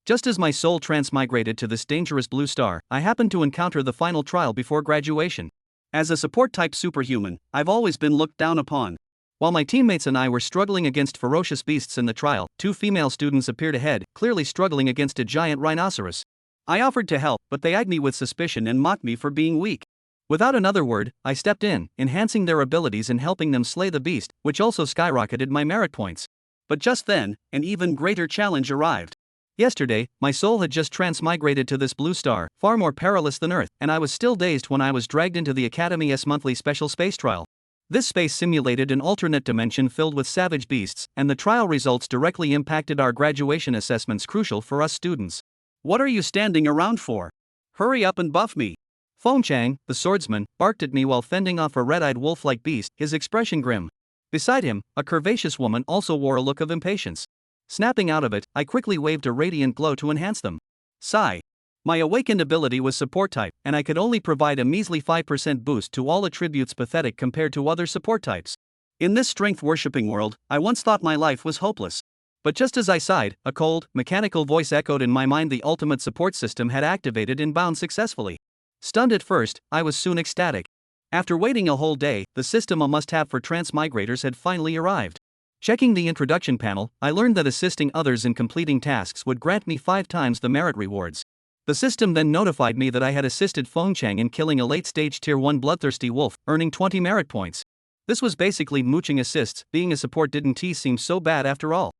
Just as my soul transmigrated to this dangerous blue star, I happened to encounter the final trial before graduation. As a support-type superhuman, I've always been looked down upon. While my teammates and I were struggling against ferocious beasts in the trial, two female students appeared ahead, clearly struggling against a giant rhinoceros. I offered to help, but they eyed me with suspicion and mocked me for being weak. Without another word, I stepped in, enhancing their abilities and helping them slay the beast, which also skyrocketed my merit points. But just then, an even greater challenge arrived. Yesterday, my soul had just transmigrated to this blue star, far more perilous than Earth, and I was still dazed when I was dragged into the Academy's monthly special space trial. This space simulated an alternate dimension filled with savage beasts, and the trial results directly impacted our graduation assessments crucial for us students. What are you standing around for? Hurry up and buff me. Feng Chang, the swordsman, barked at me while fending off a red-eyed wolf-like beast, his expression grim. Beside him, a curvaceous woman also wore a look of impatience. Snapping out of it, I quickly waved a radiant glow to enhance them. Sigh. My awakened ability was support type, and I could only provide a measly 5% boost to all attributes, pathetic compared to other support types. In this strength-worshipping world, I once thought my life was hopeless. But just as I sighed, a cold, mechanical voice echoed in my mind. The ultimate support system had activated and bound successfully. Stunned at first, I was soon ecstatic. After waiting a whole day, the system a must-have for transmigrators had finally arrived. Checking the introduction panel, I learned that assisting others in completing tasks would grant me 5 times the merit rewards. The system then notified me that I had assisted Feng Chang in killing a late-stage Tier 1 bloodthirsty wolf, earning 20 merit points. This was basically mooching assists. Being a support didn't seem so bad after all.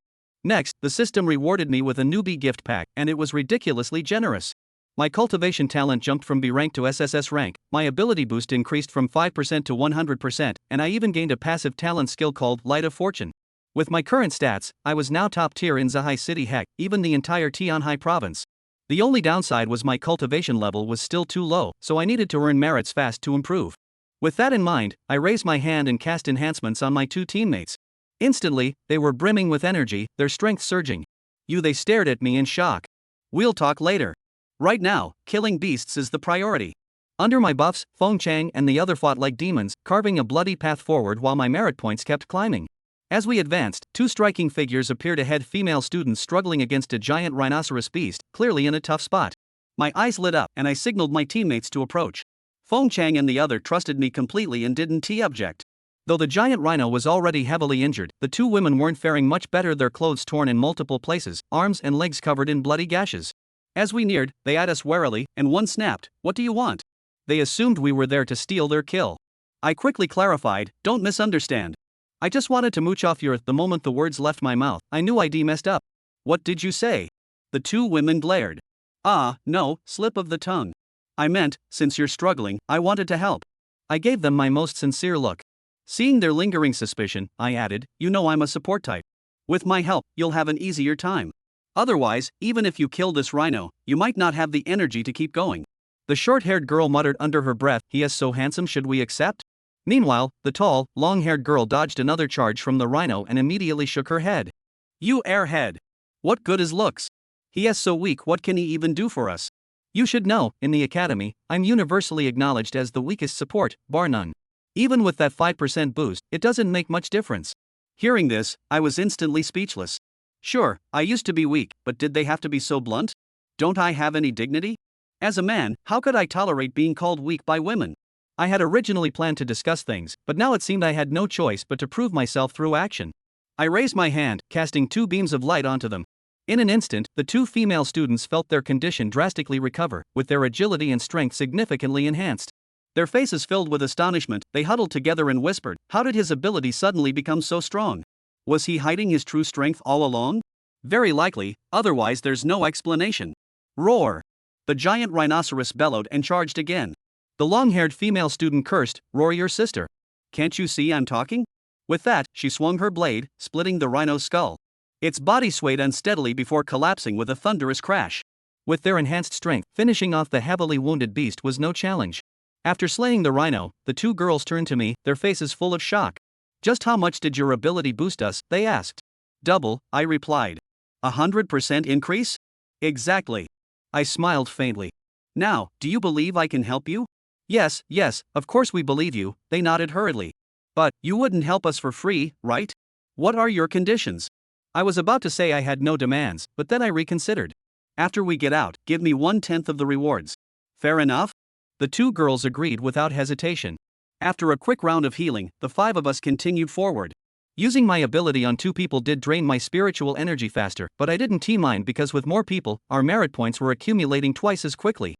Next, the system rewarded me with a newbie gift pack, and it was ridiculously generous. My cultivation talent jumped from B rank to SSS rank, my ability boost increased from 5% to 100%, and I even gained a passive talent skill called Light of Fortune. With my current stats, I was now top tier in Zhai City, heck, even the entire Tianhai province. The only downside was my cultivation level was still too low, so I needed to earn merits fast to improve. With that in mind, I raised my hand and cast enhancements on my two teammates. Instantly, they were brimming with energy, their strength surging. They stared at me in shock. We'll talk later. Right now, killing beasts is the priority. Under my buffs, Feng Chang and the other fought like demons, carving a bloody path forward while my merit points kept climbing. As we advanced, 2 striking figures appeared ahead, female students struggling against a giant rhinoceros beast, clearly in a tough spot. My eyes lit up, and I signaled my teammates to approach. Feng Chang and the other trusted me completely and didn't object. Though the giant rhino was already heavily injured, the 2 women weren't faring much better, their clothes torn in multiple places, arms and legs covered in bloody gashes. As we neared, they eyed us warily, and one snapped, "What do you want?" They assumed we were there to steal their kill. I quickly clarified, "Don't misunderstand. I just wanted to mooch off your." The moment the words left my mouth, I knew I'd messed up. "What did you say?" The 2 women glared. No, slip of the tongue. I meant, since you're struggling, I wanted to help." I gave them my most sincere look. Seeing their lingering suspicion, I added, "You know I'm a support type. With my help, you'll have an easier time. Otherwise, even if you kill this rhino, you might not have the energy to keep going." The short-haired girl muttered under her breath, "He is so handsome, should we accept?" Meanwhile, the tall, long-haired girl dodged another charge from the rhino and immediately shook her head. "You airhead! What good is looks? He is so weak, what can he even do for us? You should know, in the academy, I'm universally acknowledged as the weakest support, bar none. Even with that 5% boost, it doesn't make much difference." Hearing this, I was instantly speechless. Sure, I used to be weak, but did they have to be so blunt? Don't I have any dignity? As a man, how could I tolerate being called weak by women? I had originally planned to discuss things, but now it seemed I had no choice but to prove myself through action. I raised my hand, casting 2 beams of light onto them. In an instant, the 2 female students felt their condition drastically recover, with their agility and strength significantly enhanced. Their faces filled with astonishment, they huddled together and whispered, "How did his ability suddenly become so strong? Was he hiding his true strength all along? Very likely, otherwise there's no explanation." Roar! The giant rhinoceros bellowed and charged again. The long-haired female student cursed, "Roar your sister. Can't you see I'm talking?" With that, she swung her blade, splitting the rhino's skull. Its body swayed unsteadily before collapsing with a thunderous crash. With their enhanced strength, finishing off the heavily wounded beast was no challenge. After slaying the rhino, the 2 girls turned to me, their faces full of shock. "Just how much did your ability boost us?" they asked. "Double," I replied. 100% increase? Exactly. I smiled faintly. "Now, do you believe I can help you?" Yes, of course we believe you," they nodded hurriedly. "But, you wouldn't help us for free, right? What are your conditions?" I was about to say I had no demands, but then I reconsidered. After we get out, give me 1/10 of the rewards. Fair enough? The two girls agreed without hesitation. After a quick round of healing, the five of us continued forward. Using my ability on two people did drain my spiritual energy faster, but I didn't mind because with more people, our merit points were accumulating twice as quickly.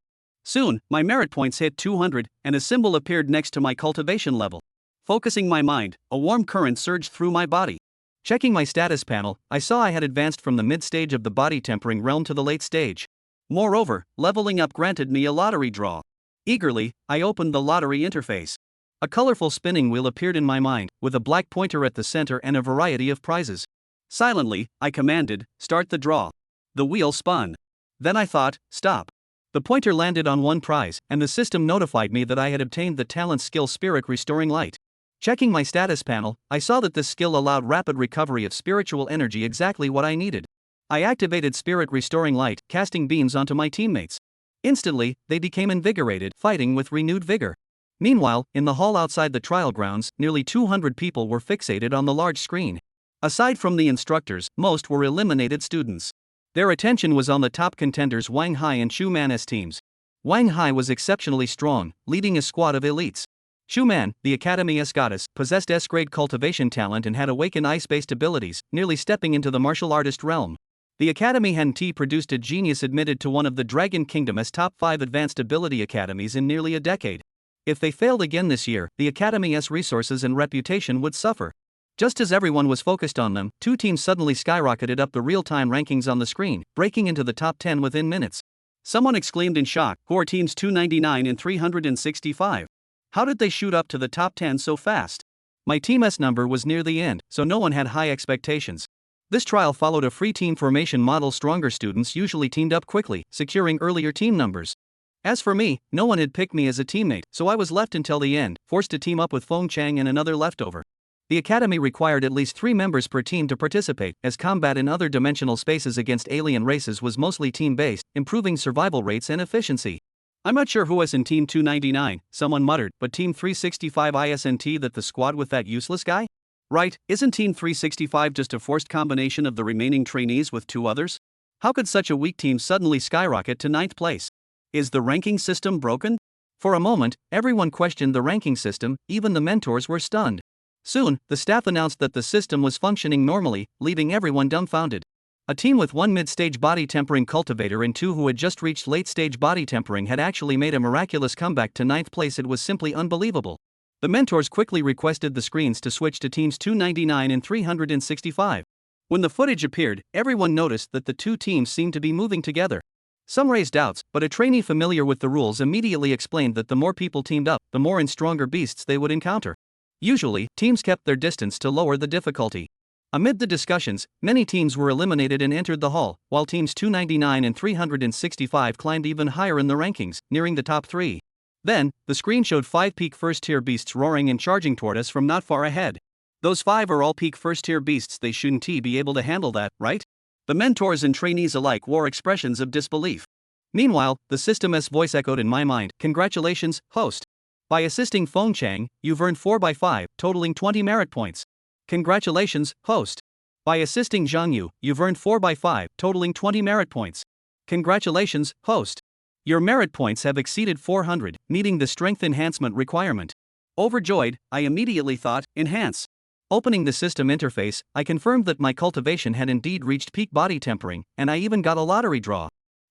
Soon, my merit points hit 200, and a symbol appeared next to my cultivation level. Focusing my mind, a warm current surged through my body. Checking my status panel, I saw I had advanced from the mid-stage of the body tempering realm to the late stage. Moreover, leveling up granted me a lottery draw. Eagerly, I opened the lottery interface. A colorful spinning wheel appeared in my mind, with a black pointer at the center and a variety of prizes. Silently, I commanded, "Start the draw." The wheel spun. Then I thought, "Stop." The pointer landed on one prize, and the system notified me that I had obtained the talent skill Spirit Restoring Light. Checking my status panel, I saw that this skill allowed rapid recovery of spiritual energy, exactly what I needed. I activated Spirit Restoring Light, casting beams onto my teammates. Instantly, they became invigorated, fighting with renewed vigor. Meanwhile, in the hall outside the trial grounds, nearly 200 people were fixated on the large screen. Aside from the instructors, most were eliminated students. Their attention was on the top contenders Wang Hai and Shu Man's teams. Wang Hai was exceptionally strong, leading a squad of elites. Shu Man, the Academy's goddess, possessed S-grade cultivation talent and had awakened ice-based abilities, nearly stepping into the martial artist realm. The Academy Han-T produced a genius admitted to one of the Dragon Kingdom's top 5 advanced ability academies in nearly a decade. If they failed again this year, the Academy's resources and reputation would suffer. Just as everyone was focused on them, two teams suddenly skyrocketed up the real-time rankings on the screen, breaking into the top 10 within minutes. Someone exclaimed in shock, "Who are teams 299 and 365? How did they shoot up to the top 10 so fast?" My team's number was near the end, so no one had high expectations. This trial followed a free team formation model. Stronger students usually teamed up quickly, securing earlier team numbers. As for me, no one had picked me as a teammate, so I was left until the end, forced to team up with Feng Chang and another leftover. The academy required at least 3 members per team to participate, as combat in other dimensional spaces against alien races was mostly team-based, improving survival rates and efficiency. "I'm not sure who was in Team 299, someone muttered, "but Team 365 isn't that the squad with that useless guy? Right, isn't Team 365 just a forced combination of the remaining trainees with 2 others? How could such a weak team suddenly skyrocket to 9th place? Is the ranking system broken?" For a moment, everyone questioned the ranking system, even the mentors were stunned. Soon, the staff announced that the system was functioning normally, leaving everyone dumbfounded. A team with 1 mid-stage body tempering cultivator and 2 who had just reached late-stage body tempering had actually made a miraculous comeback to 9th place. It was simply unbelievable. The mentors quickly requested the screens to switch to teams 299 and 365. When the footage appeared, everyone noticed that the two teams seemed to be moving together. Some raised doubts, but a trainee familiar with the rules immediately explained that the more people teamed up, the more and stronger beasts they would encounter. Usually, teams kept their distance to lower the difficulty. Amid the discussions, many teams were eliminated and entered the hall, while teams 299 and 365 climbed even higher in the rankings, nearing the top 3. Then, the screen showed 5 peak first-tier beasts roaring and charging toward us from not far ahead. Those 5 are all peak first-tier beasts. They shouldn't be able to handle that, right? The mentors and trainees alike wore expressions of disbelief. Meanwhile, the system's voice echoed in my mind, "Congratulations, host. By assisting Feng Chang, you've earned 4/5, totaling 20 merit points. Congratulations, host. By assisting Zhang Yu, you've earned 4/5, totaling 20 merit points. Congratulations, host. Your merit points have exceeded 400, meeting the strength enhancement requirement." Overjoyed, I immediately thought, "Enhance." Opening the system interface, I confirmed that my cultivation had indeed reached peak body tempering, and I even got a lottery draw.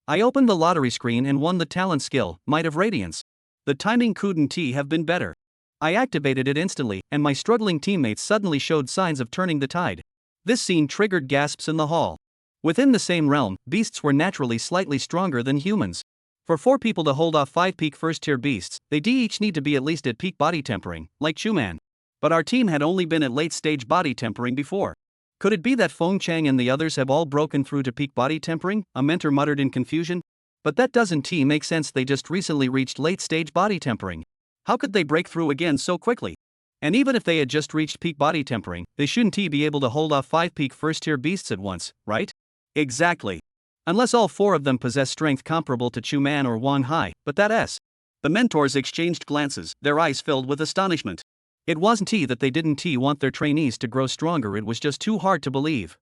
I opened the lottery screen and won the talent skill, Might of Radiance. The timing couldn't have been better. I activated it instantly, and my struggling teammates suddenly showed signs of turning the tide. This scene triggered gasps in the hall. Within the same realm, beasts were naturally slightly stronger than humans. For 4 people to hold off 5 peak first-tier beasts, they each need to be at least at peak body tempering, like Chuman. But our team had only been at late-stage body tempering before. Could it be that Feng Chang and the others have all broken through to peak body tempering? A mentor muttered in confusion. But that doesn't make sense. They just recently reached late-stage body tempering. How could they break through again so quickly? And even if they had just reached peak body tempering, they shouldn't be able to hold off 5 peak first-tier beasts at once, right? Exactly. Unless all 4 of them possess strength comparable to Chu Man or Wang Hai, but that's. The mentors exchanged glances, their eyes filled with astonishment. It wasn't that they didn't want their trainees to grow stronger, it was just too hard to believe.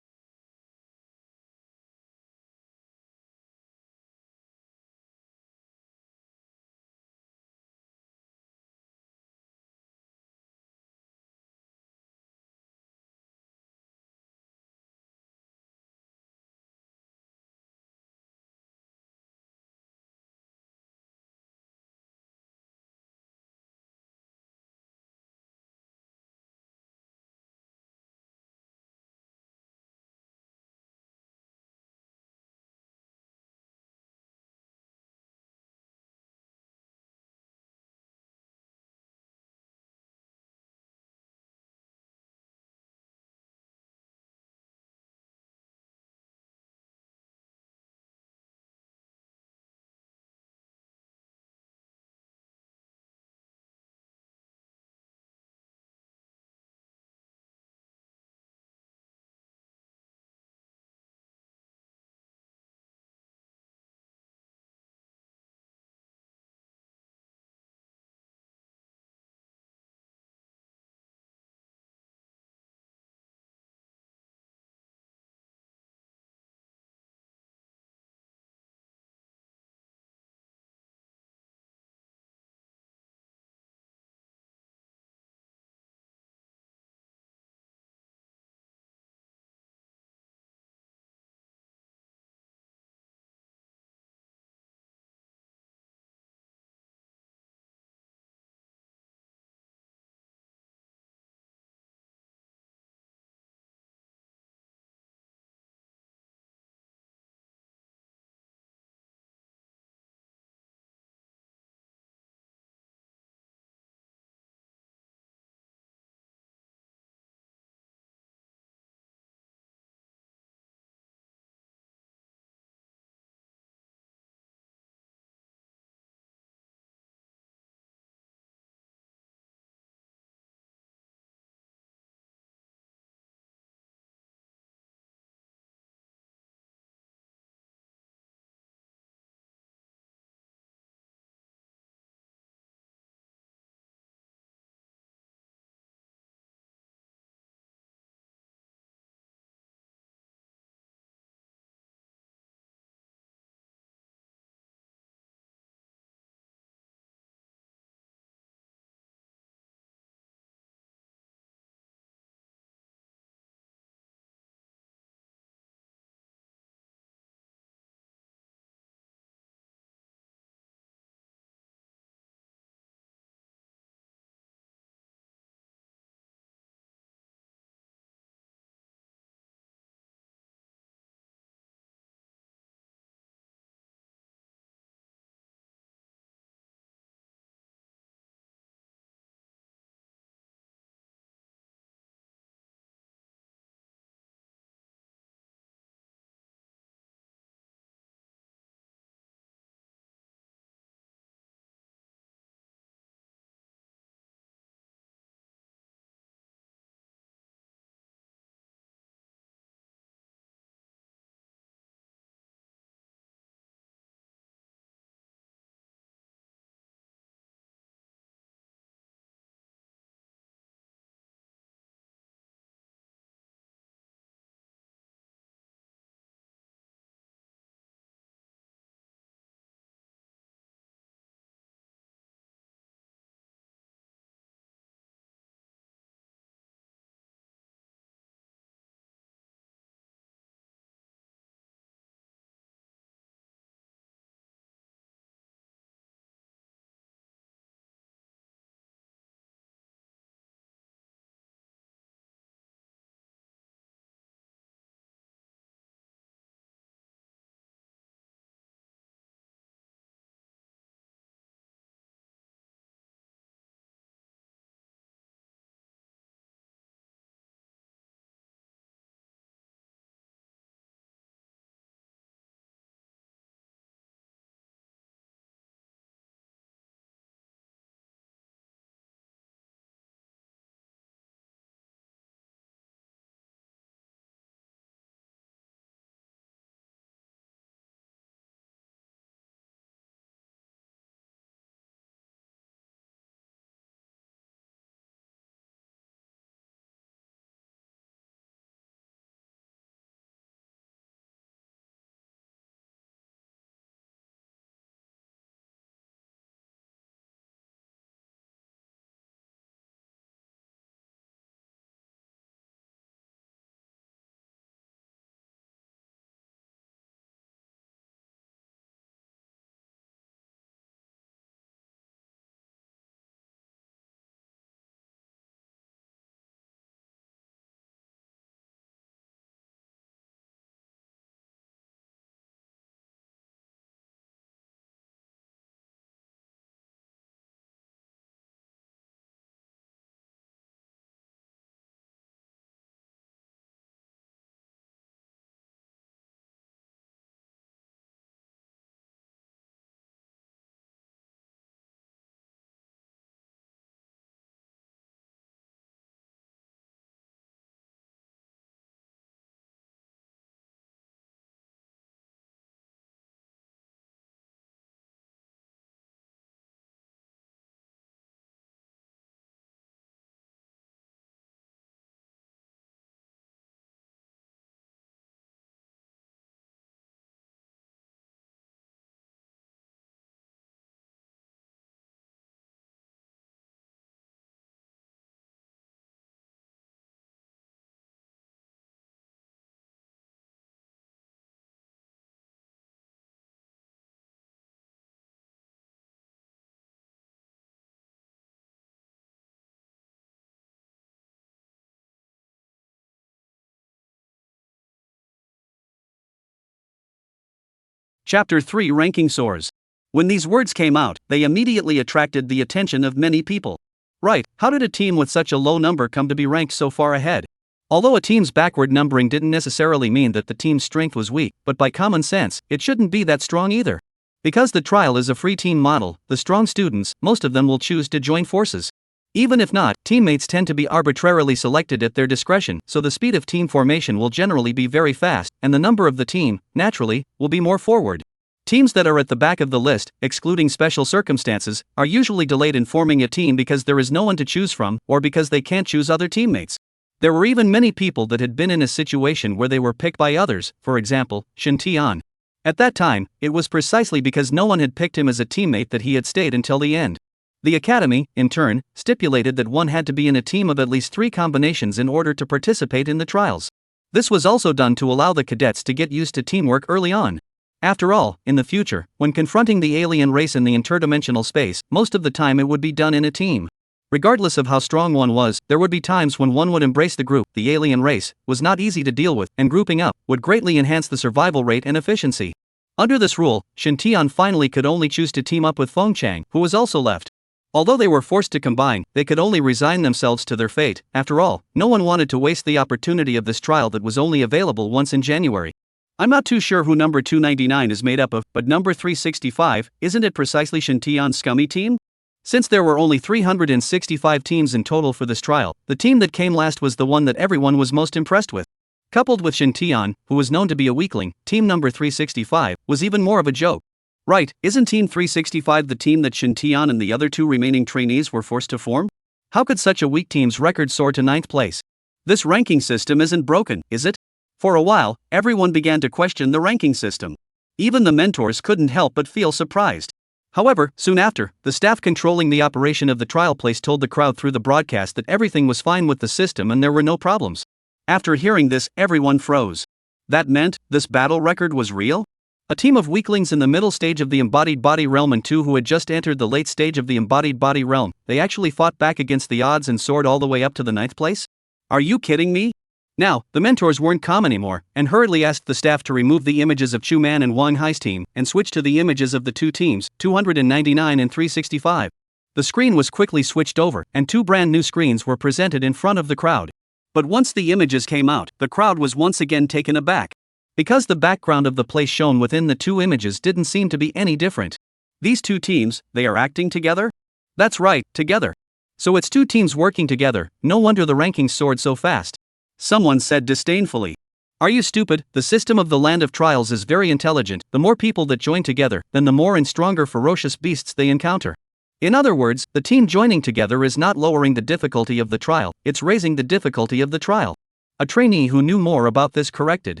Chapter 3 Ranking Soars. When these words came out, they immediately attracted the attention of many people. Right, how did a team with such a low number come to be ranked so far ahead? Although a team's backward numbering didn't necessarily mean that the team's strength was weak, but by common sense, it shouldn't be that strong either. Because the trial is a free team model, the strong students, most of them will choose to join forces. Even if not, teammates tend to be arbitrarily selected at their discretion, so the speed of team formation will generally be very fast, and the number of the team, naturally, will be more forward. Teams that are at the back of the list, excluding special circumstances, are usually delayed in forming a team because there is no one to choose from, or because they can't choose other teammates. There were even many people that had been in a situation where they were picked by others, for example, Shin Tae-an. At that time, it was precisely because no one had picked him as a teammate that he had stayed until the end. The academy, in turn, stipulated that one had to be in a team of at least 3 combinations in order to participate in the trials. This was also done to allow the cadets to get used to teamwork early on. After all, in the future, when confronting the alien race in the interdimensional space, most of the time it would be done in a team. Regardless of how strong one was, there would be times when one would embrace the group. The alien race was not easy to deal with, and grouping up would greatly enhance the survival rate and efficiency. Under this rule, Shin Tae-an finally could only choose to team up with Feng Chang, who was also left. Although they were forced to combine, they could only resign themselves to their fate. After all, no one wanted to waste the opportunity of this trial that was only available once in January. I'm not too sure who number 299 is made up of, but number 365, isn't it precisely Shin Tae-an's scummy team? Since there were only 365 teams in total for this trial, the team that came last was the one that everyone was most impressed with. Coupled with Shin Tae-an, who was known to be a weakling, team number 365 was even more of a joke. Right, isn't Team 365 the team that Shin Tae-an and the other 2 remaining trainees were forced to form? How could such a weak team's record soar to 9th place? This ranking system isn't broken, is it? For a while, everyone began to question the ranking system. Even the mentors couldn't help but feel surprised. However, soon after, the staff controlling the operation of the trial place told the crowd through the broadcast that everything was fine with the system and there were no problems. After hearing this, everyone froze. That meant, this battle record was real? A team of weaklings in the middle stage of the embodied body realm and 2 who had just entered the late stage of the embodied body realm, they actually fought back against the odds and soared all the way up to the 9th place? Are you kidding me? Now, the mentors weren't calm anymore, and hurriedly asked the staff to remove the images of Chu Man and Wang Hai's team, and switch to the images of the 2 teams, 299 and 365. The screen was quickly switched over, and 2 brand new screens were presented in front of the crowd. But once the images came out, the crowd was once again taken aback. Because the background of the place shown within the 2 images didn't seem to be any different. These 2 teams, they are acting together? That's right, together. So it's 2 teams working together, no wonder the rankings soared so fast. Someone said disdainfully. Are you stupid? The system of the Land of Trials is very intelligent. The more people that join together, then the more and stronger ferocious beasts they encounter. In other words, the team joining together is not lowering the difficulty of the trial, it's raising the difficulty of the trial. A trainee who knew more about this corrected.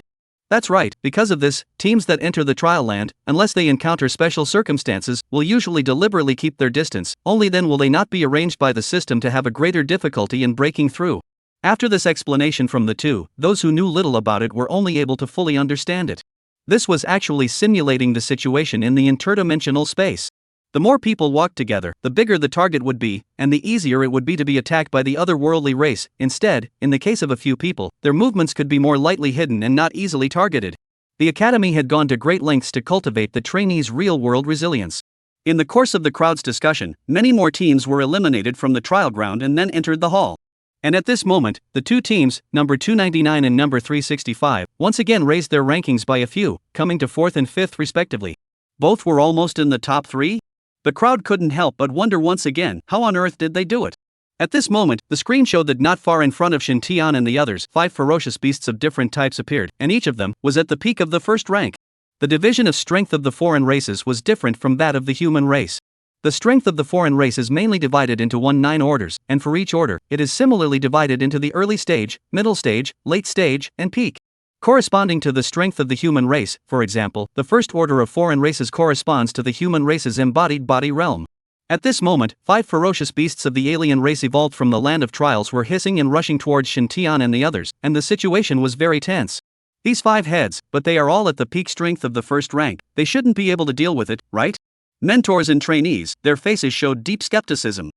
That's right, because of this, teams that enter the trial land, unless they encounter special circumstances, will usually deliberately keep their distance, only then will they not be arranged by the system to have a greater difficulty in breaking through. After this explanation from the 2, those who knew little about it were only able to fully understand it. This was actually simulating the situation in the interdimensional space. The more people walked together, the bigger the target would be, and the easier it would be to be attacked by the otherworldly race. Instead, in the case of a few people, their movements could be more lightly hidden and not easily targeted. The academy had gone to great lengths to cultivate the trainees' real-world resilience. In the course of the crowd's discussion, many more teams were eliminated from the trial ground and then entered the hall. And at this moment, the 2 teams, number 299 and number 365, once again raised their rankings by a few, coming to 4th and 5th respectively. Both were almost in the top 3? The crowd couldn't help but wonder once again, how on earth did they do it? At this moment, the screen showed that not far in front of Shin Tae-an and the others, 5 ferocious beasts of different types appeared, and each of them was at the peak of the first rank. The division of strength of the foreign races was different from that of the human race. The strength of the foreign race is mainly divided into 9 orders, and for each order, it is similarly divided into the early stage, middle stage, late stage, and peak. Corresponding to the strength of the human race, for example, the first order of foreign races corresponds to the human race's embodied body realm. At this moment, 5 ferocious beasts of the alien race evolved from the Land of Trials were hissing and rushing towards Shin Tae-an and the others, and the situation was very tense. These 5 heads, but they are all at the peak strength of the first rank, they shouldn't be able to deal with it, right? Mentors and trainees, their faces showed deep skepticism.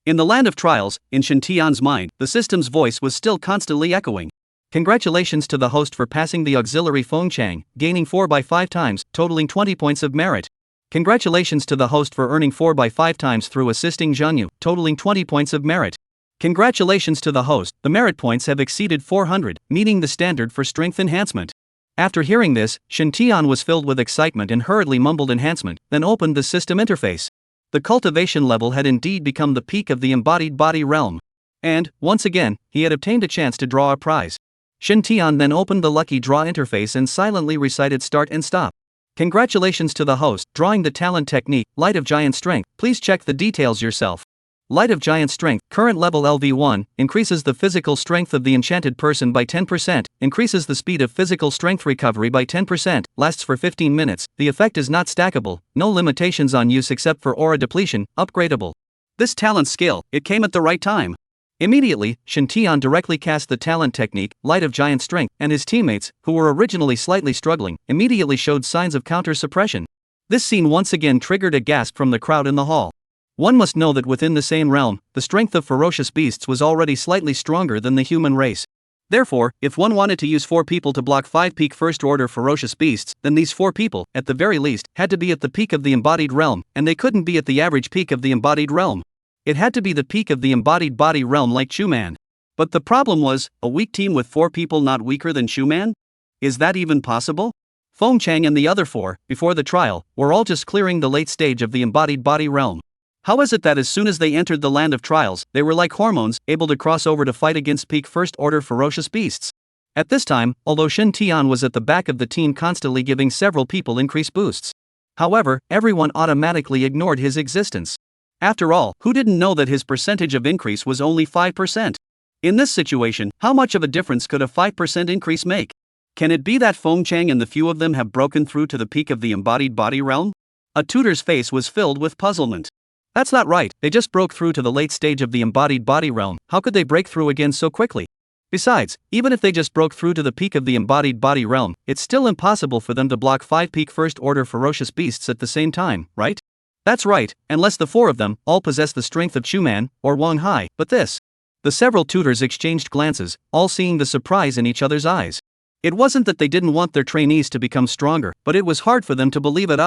In the Land of Trials, in Shin Tae-an's mind, the system's voice was still constantly echoing. Congratulations to the host for passing the auxiliary Feng Chang, gaining 4 by 5 times, totaling 20 points of merit. Congratulations to the host for earning 4 by 5 times through assisting Zhangyu, totaling 20 points of merit. Congratulations to the host, the merit points have exceeded 400, meeting the standard for strength enhancement. After hearing this, Shen Tian was filled with excitement and hurriedly mumbled enhancement, then opened the system interface. The cultivation level had indeed become the peak of the embodied body realm. And, once again, he had obtained a chance to draw a prize. Shen Tian then opened the lucky draw interface and silently recited start and stop. Congratulations to the host, drawing the talent technique, Light of Giant Strength, please check the details yourself. Light of Giant Strength, current level LV1, increases the physical strength of the enchanted person by 10%, increases the speed of physical strength recovery by 10%, lasts for 15 minutes, the effect is not stackable, no limitations on use except for aura depletion, upgradable. This talent skill, it came at the right time. Immediately, Shen Tian directly cast the talent technique, Light of Giant Strength, and his teammates, who were originally slightly struggling, immediately showed signs of counter-suppression. This scene once again triggered a gasp from the crowd in the hall. One must know that within the same realm, the strength of ferocious beasts was already slightly stronger than the human race. Therefore, if one wanted to use 4 people to block 5 peak first-order ferocious beasts, then these 4 people, at the very least, had to be at the peak of the embodied realm, and they couldn't be at the average peak of the embodied realm. It had to be the peak of the embodied body realm like Chuman. But the problem was, a weak team with 4 people not weaker than Chuman? Is that even possible? Feng Chang and the other 4, before the trial, were all just clearing the late stage of the embodied body realm. How is it that as soon as they entered the land of trials, they were like hormones, able to cross over to fight against peak first-order ferocious beasts? At this time, although Shen Tian was at the back of the team constantly giving several people increased boosts. However, everyone automatically ignored his existence. After all, who didn't know that his percentage of increase was only 5%? In this situation, how much of a difference could a 5% increase make? Can it be that Feng Chang and the few of them have broken through to the peak of the embodied body realm? A tutor's face was filled with puzzlement. That's not right, they just broke through to the late stage of the embodied body realm, how could they break through again so quickly? Besides, even if they just broke through to the peak of the embodied body realm, it's still impossible for them to block 5 peak first-order ferocious beasts at the same time, right? That's right, unless the 4 of them all possess the strength of Chuman or Wang Hai, but this. The several tutors exchanged glances, all seeing the surprise in each other's eyes. It wasn't that they didn't want their trainees to become stronger, but it was hard for them to believe it.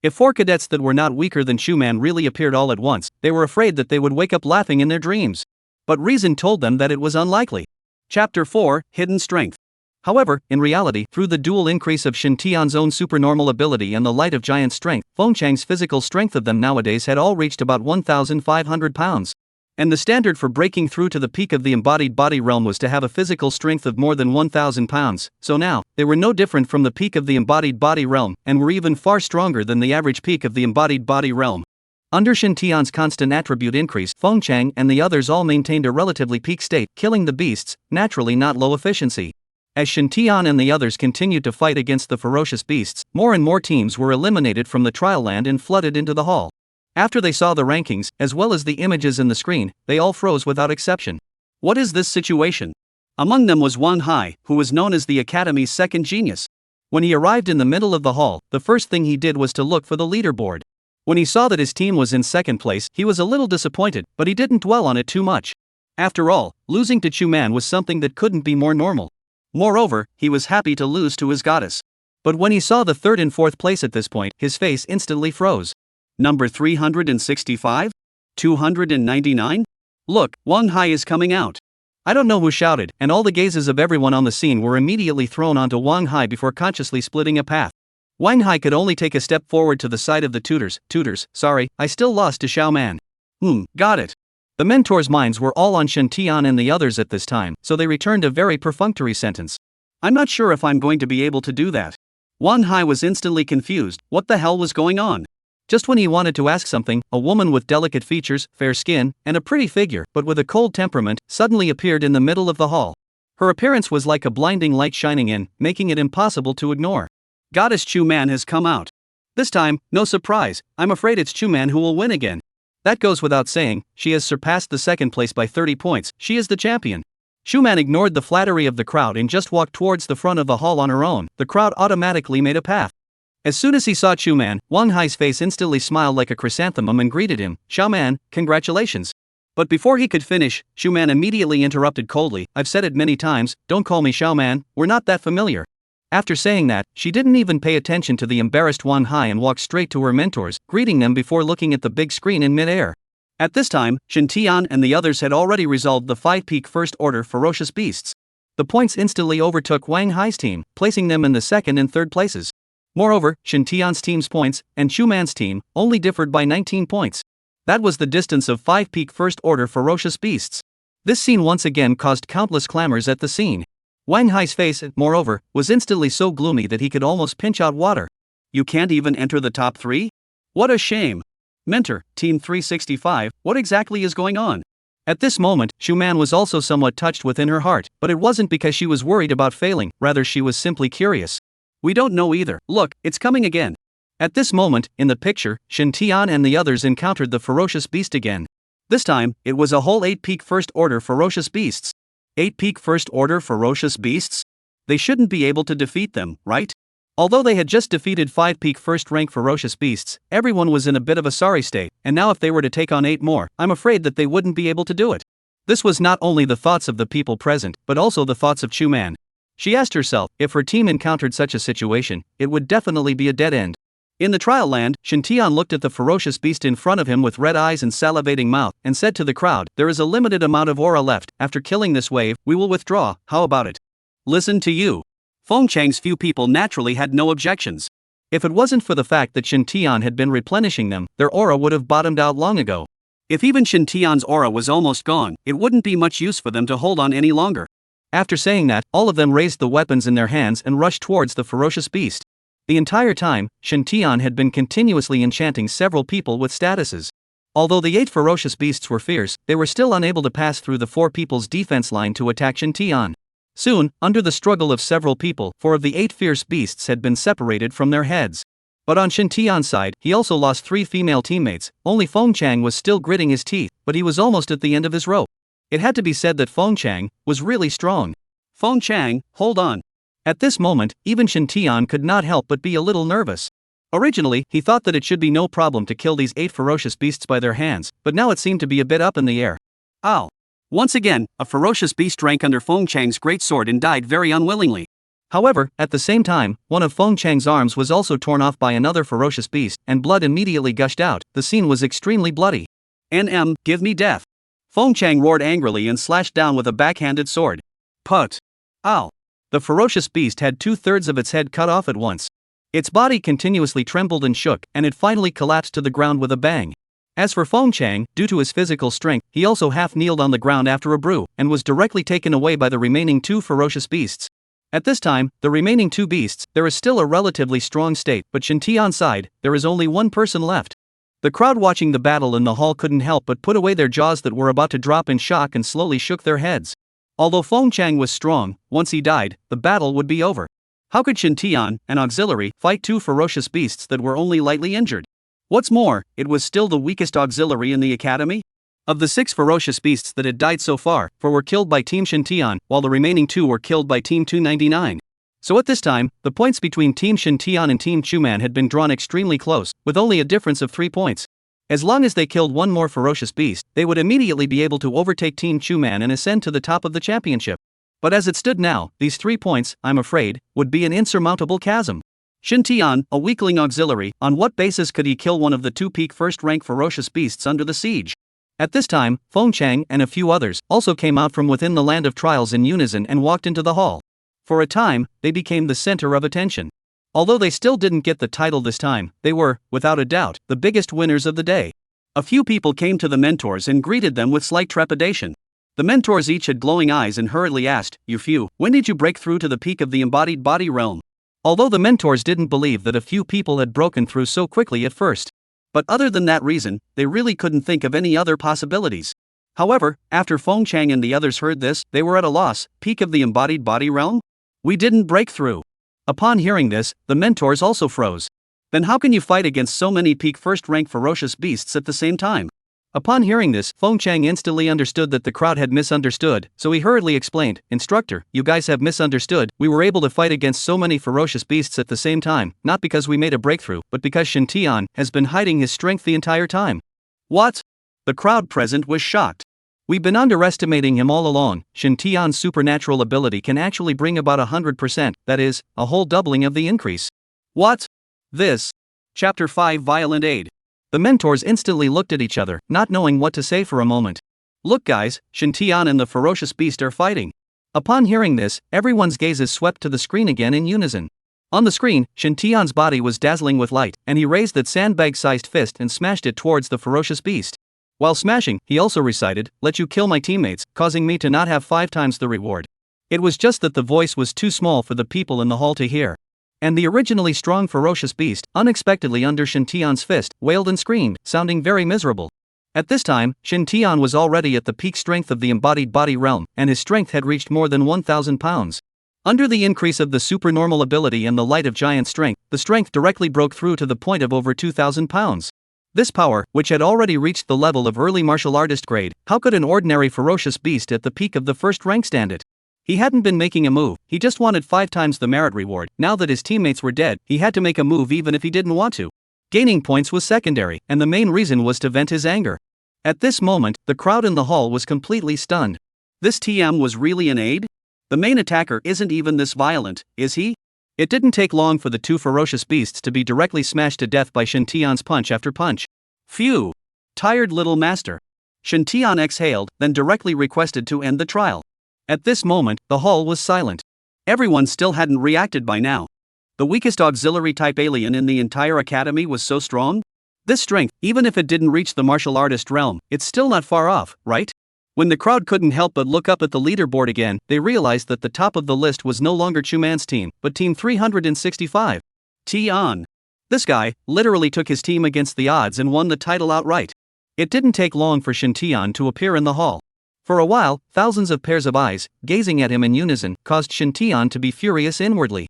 If 4 cadets that were not weaker than Chuman really appeared all at once, they were afraid that they would wake up laughing in their dreams. But reason told them that it was unlikely. Chapter 4, Hidden Strength. However, in reality, through the dual increase of Shen Tian's own supernormal ability and the Light of Giant Strength, Feng Chang's physical strength of them nowadays had all reached about 1,500 pounds. And the standard for breaking through to the peak of the embodied body realm was to have a physical strength of more than 1,000 pounds, so now, they were no different from the peak of the embodied body realm, and were even far stronger than the average peak of the embodied body realm. Under Shen Tian's constant attribute increase, Feng Chang and the others all maintained a relatively peak state, killing the beasts, naturally not low efficiency. As Shen Tian and the others continued to fight against the ferocious beasts, more and more teams were eliminated from the trial land and flooded into the hall. After they saw the rankings, as well as the images in the screen, they all froze without exception. What is this situation? Among them was Wang Hai, who was known as the Academy's second genius. When he arrived in the middle of the hall, the first thing he did was to look for the leaderboard. When he saw that his team was in second place, he was a little disappointed, but he didn't dwell on it too much. After all, losing to Chuman was something that couldn't be more normal. Moreover, he was happy to lose to his goddess. But when he saw the third and fourth place at this point, his face instantly froze. Number 365? 299? Look, Wang Hai is coming out. I don't know who shouted, and all the gazes of everyone on the scene were immediately thrown onto Wang Hai before consciously splitting a path. Wang Hai could only take a step forward to the side of the tutors. Sorry, I still lost to Xiaoman. Got it. The mentors' minds were all on Shen Tian and the others at this time, so they returned a very perfunctory sentence. I'm not sure if I'm going to be able to do that. Wang Hai was instantly confused. What the hell was going on? Just when he wanted to ask something, a woman with delicate features, fair skin, and a pretty figure, but with a cold temperament, suddenly appeared in the middle of the hall. Her appearance was like a blinding light shining in, making it impossible to ignore. Goddess Chuman has come out. This time, no surprise, I'm afraid it's Chuman who will win again. That goes without saying, she has surpassed the second place by 30 points, she is the champion. Chuman ignored the flattery of the crowd and just walked towards the front of the hall on her own. The crowd automatically made a path. As soon as he saw Chuman, Wang Hai's face instantly smiled like a chrysanthemum and greeted him. Xiaoman, congratulations. But before he could finish, Shuman immediately interrupted coldly. I've said it many times, don't call me Xiaoman, we're not that familiar. After saying that, she didn't even pay attention to the embarrassed Wan Hai and walked straight to her mentors, greeting them before looking at the big screen in midair. At this time, Shen Tian and the others had already resolved the 5-peak first order ferocious beasts. The points instantly overtook Wang Hai's team, placing them in the second and third places. Moreover, Shen Tian's team's points, and Shuman's team, only differed by 19 points. That was the distance of 5-peak first order ferocious beasts. This scene once again caused countless clamors at the scene. Wang Hai's face, moreover, was instantly so gloomy that he could almost pinch out water. You can't even enter the top 3? What a shame. Mentor, Team 365, what exactly is going on? At this moment, Shuman was also somewhat touched within her heart, but it wasn't because she was worried about failing, rather she was simply curious. We don't know either. Look, it's coming again. At this moment, in the picture, Shen Tian and the others encountered the ferocious beast again. This time, it was a whole 8-peak first order ferocious beasts. 8-peak first order ferocious beasts? They shouldn't be able to defeat them, right? Although they had just defeated 5-peak first rank ferocious beasts, everyone was in a bit of a sorry state, and now if they were to take on 8 more, I'm afraid that they wouldn't be able to do it. This was not only the thoughts of the people present, but also the thoughts of Shuman. She asked herself, if her team encountered such a situation, it would definitely be a dead end. In the trial land, Shen Tian looked at the ferocious beast in front of him with red eyes and salivating mouth, and said to the crowd, there is a limited amount of aura left, after killing this wave, we will withdraw, how about it? Listen to you. Feng Chang's few people naturally had no objections. If it wasn't for the fact that Shen Tian had been replenishing them, their aura would have bottomed out long ago. If even Shen Tian's aura was almost gone, it wouldn't be much use for them to hold on any longer. After saying that, all of them raised the weapons in their hands and rushed towards the ferocious beast. The entire time, Shen Tian had been continuously enchanting several people with statuses. Although the 8 ferocious beasts were fierce, they were still unable to pass through the 4 people's defense line to attack Shen Tian. Soon, under the struggle of several people, 4 of the 8 fierce beasts had been separated from their heads. But on Shen Tian's side, he also lost 3 female teammates. Only Feng Chang was still gritting his teeth, but he was almost at the end of his rope. It had to be said that Feng Chang was really strong. Feng Chang, hold on. At this moment, even Shen Tian could not help but be a little nervous. Originally, he thought that it should be no problem to kill these 8 ferocious beasts by their hands, but now it seemed to be a bit up in the air. Ow! Once again, a ferocious beast drank under Feng Chang's great sword and died very unwillingly. However, at the same time, one of Feng Chang's arms was also torn off by another ferocious beast, and blood immediately gushed out. The scene was extremely bloody. Give me death. Feng Chang roared angrily and slashed down with a backhanded sword. Put! Ow! The ferocious beast had 2/3 of its head cut off at once. Its body continuously trembled and shook, and it finally collapsed to the ground with a bang. As for Feng Chang, due to his physical strength, he also half-kneeled on the ground after a brew, and was directly taken away by the remaining 2 ferocious beasts. At this time, the remaining 2 beasts, there is still a relatively strong state, but Shen Tian's side, there is only 1 person left. The crowd watching the battle in the hall couldn't help but put away their jaws that were about to drop in shock and slowly shook their heads. Although Feng Chang was strong, once he died, the battle would be over. How could Shen Tian, an auxiliary, fight 2 ferocious beasts that were only lightly injured? What's more, it was still the weakest auxiliary in the academy? Of the 6 ferocious beasts that had died so far, 4 were killed by Team Shen Tian, while the remaining 2 were killed by Team 299. So at this time, the points between Team Shen Tian and Team Shuman had been drawn extremely close, with only a difference of 3 points. As long as they killed 1 more ferocious beast, they would immediately be able to overtake Team Shuman and ascend to the top of the championship. But as it stood now, these 3 points, I'm afraid, would be an insurmountable chasm. Shen Tian, a weakling auxiliary, on what basis could he kill one of the 2-peak first-rank ferocious beasts under the siege? At this time, Feng Chang and a few others also came out from within the land of trials in unison and walked into the hall. For a time, they became the center of attention. Although they still didn't get the title this time, they were, without a doubt, the biggest winners of the day. A few people came to the mentors and greeted them with slight trepidation. The mentors each had glowing eyes and hurriedly asked, "You few, when did you break through to the peak of the embodied body realm?" Although the mentors didn't believe that a few people had broken through so quickly at first. But other than that reason, they really couldn't think of any other possibilities. However, after Feng Chang and the others heard this, they were at a loss. Peak of the embodied body realm? We didn't break through. Upon hearing this, the mentors also froze. Then how can you fight against so many peak first-rank ferocious beasts at the same time? Upon hearing this, Feng Chang instantly understood that the crowd had misunderstood, so he hurriedly explained, "Instructor, you guys have misunderstood. We were able to fight against so many ferocious beasts at the same time, not because we made a breakthrough, but because Shen Tian has been hiding his strength the entire time." What? The crowd present was shocked. We've been underestimating him all along. Shin Tian's supernatural ability can actually bring about 100%, that is, a whole doubling of the increase. What? This. Chapter 5 Violent Aid. The mentors instantly looked at each other, not knowing what to say for a moment. Look guys, Shin Tian and the ferocious beast are fighting. Upon hearing this, everyone's gazes swept to the screen again in unison. On the screen, Shin Tian's body was dazzling with light, and he raised that sandbag-sized fist and smashed it towards the ferocious beast. While smashing, he also recited, "Let you kill my teammates," causing me to not have 5 times the reward. It was just that the voice was too small for the people in the hall to hear. And the originally strong ferocious beast, unexpectedly under Shin Tian's fist, wailed and screamed, sounding very miserable. At this time, Shin Tian was already at the peak strength of the embodied body realm, and his strength had reached more than 1,000 pounds. Under the increase of the supernormal ability and the light of giant strength, the strength directly broke through to the point of over 2,000 pounds. This power, which had already reached the level of early martial artist grade, how could an ordinary ferocious beast at the peak of the first rank stand it? He hadn't been making a move, he just wanted 5 times the merit reward. Now that his teammates were dead, he had to make a move even if he didn't want to. Gaining points was secondary, and the main reason was to vent his anger. At this moment, the crowd in the hall was completely stunned. This TM was really an aide? The main attacker isn't even this violent, is he? It didn't take long for the 2 ferocious beasts to be directly smashed to death by Shin Tian's punch after punch. Phew! Tired little master. Shin Tian exhaled, then directly requested to end the trial. At this moment, the hall was silent. Everyone still hadn't reacted by now. The weakest auxiliary type alien in the entire academy was so strong? This strength, even if it didn't reach the martial artist realm, it's still not far off, right? When the crowd couldn't help but look up at the leaderboard again, they realized that the top of the list was no longer Chuman's team, but Team 365. Tian. This guy literally took his team against the odds and won the title outright. It didn't take long for Shin Tian to appear in the hall. For a while, thousands of pairs of eyes, gazing at him in unison, caused Shin Tian to be furious inwardly.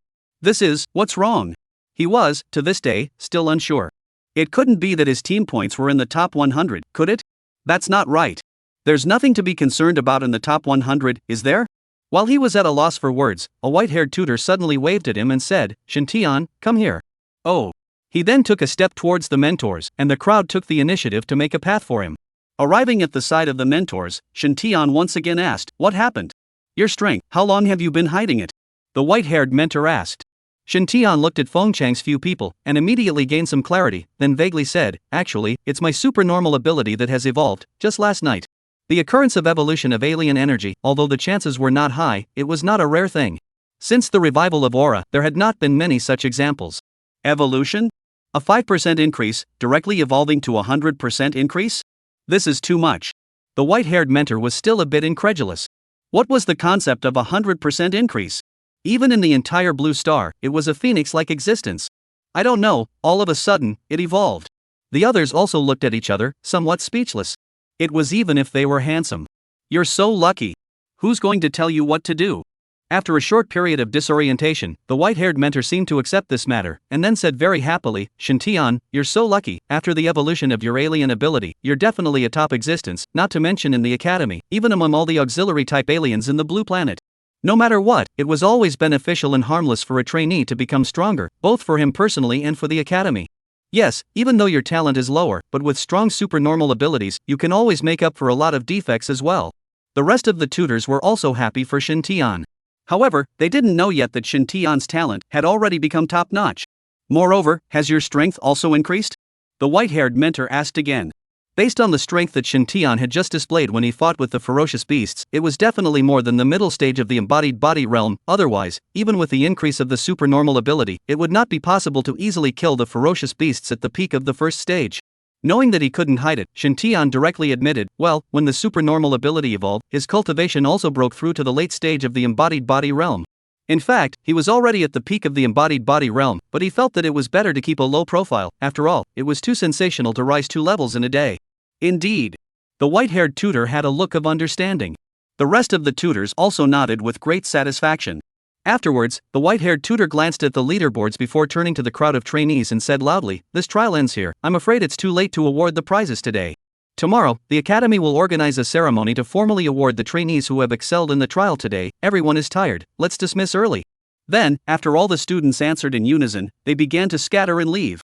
What's wrong? He was, to this day, still unsure. It couldn't be that his team points were in the top 100, could it? That's not right. There's nothing to be concerned about in the top 100, is there? While he was at a loss for words, a white-haired tutor suddenly waved at him and said, "Shin Tian, come here." Oh. He then took a step towards the mentors, and the crowd took the initiative to make a path for him. Arriving at the side of the mentors, Shin Tian once again asked, "What happened? Your strength, how long have you been hiding it?" The white-haired mentor asked. Shin Tian looked at Fengchang's few people, and immediately gained some clarity, then vaguely said, "Actually, it's my supernormal ability that has evolved, just last night." The occurrence of evolution of alien energy, although the chances were not high, it was not a rare thing. Since the revival of Aura, there had not been many such examples. Evolution? A 5% increase, directly evolving to a 100% increase? This is too much. The white-haired mentor was still a bit incredulous. What was the concept of a 100% increase? Even in the entire Blue Star, it was a phoenix-like existence. I don't know, all of a sudden, it evolved. The others also looked at each other, somewhat speechless. It was even if they were handsome. You're so lucky. Who's going to tell you what to do? After a short period of disorientation, the white-haired mentor seemed to accept this matter, and then said very happily, "Shin Tian, you're so lucky. After the evolution of your alien ability, you're definitely a top existence, not to mention in the academy, even among all the auxiliary type aliens in the blue planet. No matter what, it was always beneficial and harmless for a trainee to become stronger, both for him personally and for the academy. Yes, even though your talent is lower, but with strong supernormal abilities, you can always make up for a lot of defects as well." The rest of the tutors were also happy for Shin Tian. However, they didn't know yet that Shin Tian's talent had already become top-notch. Moreover, has your strength also increased? The white-haired mentor asked again. Based on the strength that Shin Tian had just displayed when he fought with the ferocious beasts, it was definitely more than the middle stage of the embodied body realm. Otherwise, even with the increase of the supernormal ability, it would not be possible to easily kill the ferocious beasts at the peak of the first stage. Knowing that he couldn't hide it, Shin Tian directly admitted, well, when the supernormal ability evolved, his cultivation also broke through to the late stage of the embodied body realm. In fact, he was already at the peak of the embodied body realm, but he felt that it was better to keep a low profile. After all, it was too sensational to rise 2 levels in a day. Indeed. The white-haired tutor had a look of understanding. The rest of the tutors also nodded with great satisfaction. Afterwards, the white-haired tutor glanced at the leaderboards before turning to the crowd of trainees and said loudly, "This trial ends here. I'm afraid it's too late to award the prizes today. Tomorrow, the Academy will organize a ceremony to formally award the trainees who have excelled in the trial today. Everyone is tired, let's dismiss early." Then, after all the students answered in unison, they began to scatter and leave.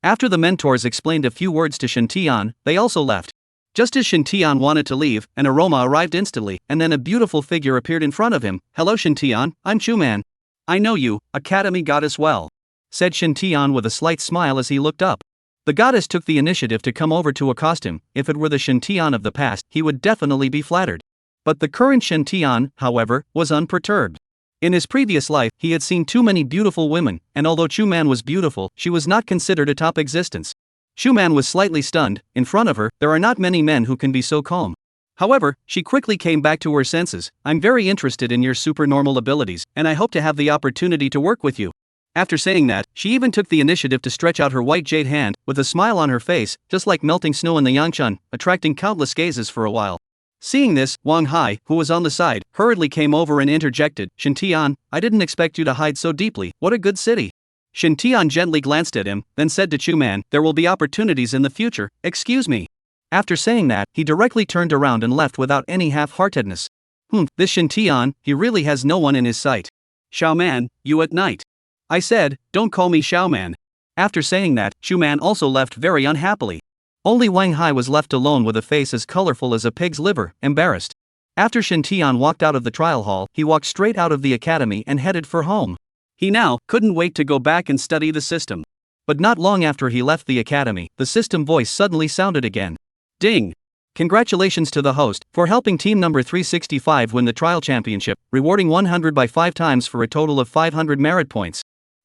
After the mentors explained a few words to Shin Tian, they also left. Just as Shin Tian wanted to leave, an aroma arrived instantly, and then a beautiful figure appeared in front of him. "Hello Shin Tian, I'm Chuman. I know you, Academy Goddess well," said Shin Tian with a slight smile as he looked up. The goddess took the initiative to come over to accost him. If it were the Shin Tian of the past, he would definitely be flattered. But the current Shin Tian, however, was unperturbed. In his previous life, he had seen too many beautiful women, and although Chuman was beautiful, she was not considered a top existence. Chuman was slightly stunned. In front of her, there are not many men who can be so calm. However, she quickly came back to her senses. "I'm very interested in your supernormal abilities, and I hope to have the opportunity to work with you." After saying that, she even took the initiative to stretch out her white jade hand, with a smile on her face, just like melting snow in the Yangchun, attracting countless gazes for a while. Seeing this, Wang Hai, who was on the side, hurriedly came over and interjected, "Shin Tian, I didn't expect you to hide so deeply. What a good city." Shin Tian gently glanced at him, then said to Chuman, "There will be opportunities in the future, excuse me." After saying that, he directly turned around and left without any half-heartedness. This Shin Tian, he really has no one in his sight. "Xiaoman, you at night. I said, don't call me Xiaoman." After saying that, Chuman also left very unhappily. Only Wang Hai was left alone with a face as colorful as a pig's liver, embarrassed. After Shin Tian walked out of the trial hall, he walked straight out of the academy and headed for home. He now couldn't wait to go back and study the system. But not long after he left the academy, the system voice suddenly sounded again. Ding! Congratulations to the host for helping team number 365 win the trial championship, rewarding 100 by 5 times for a total of 500 merit points.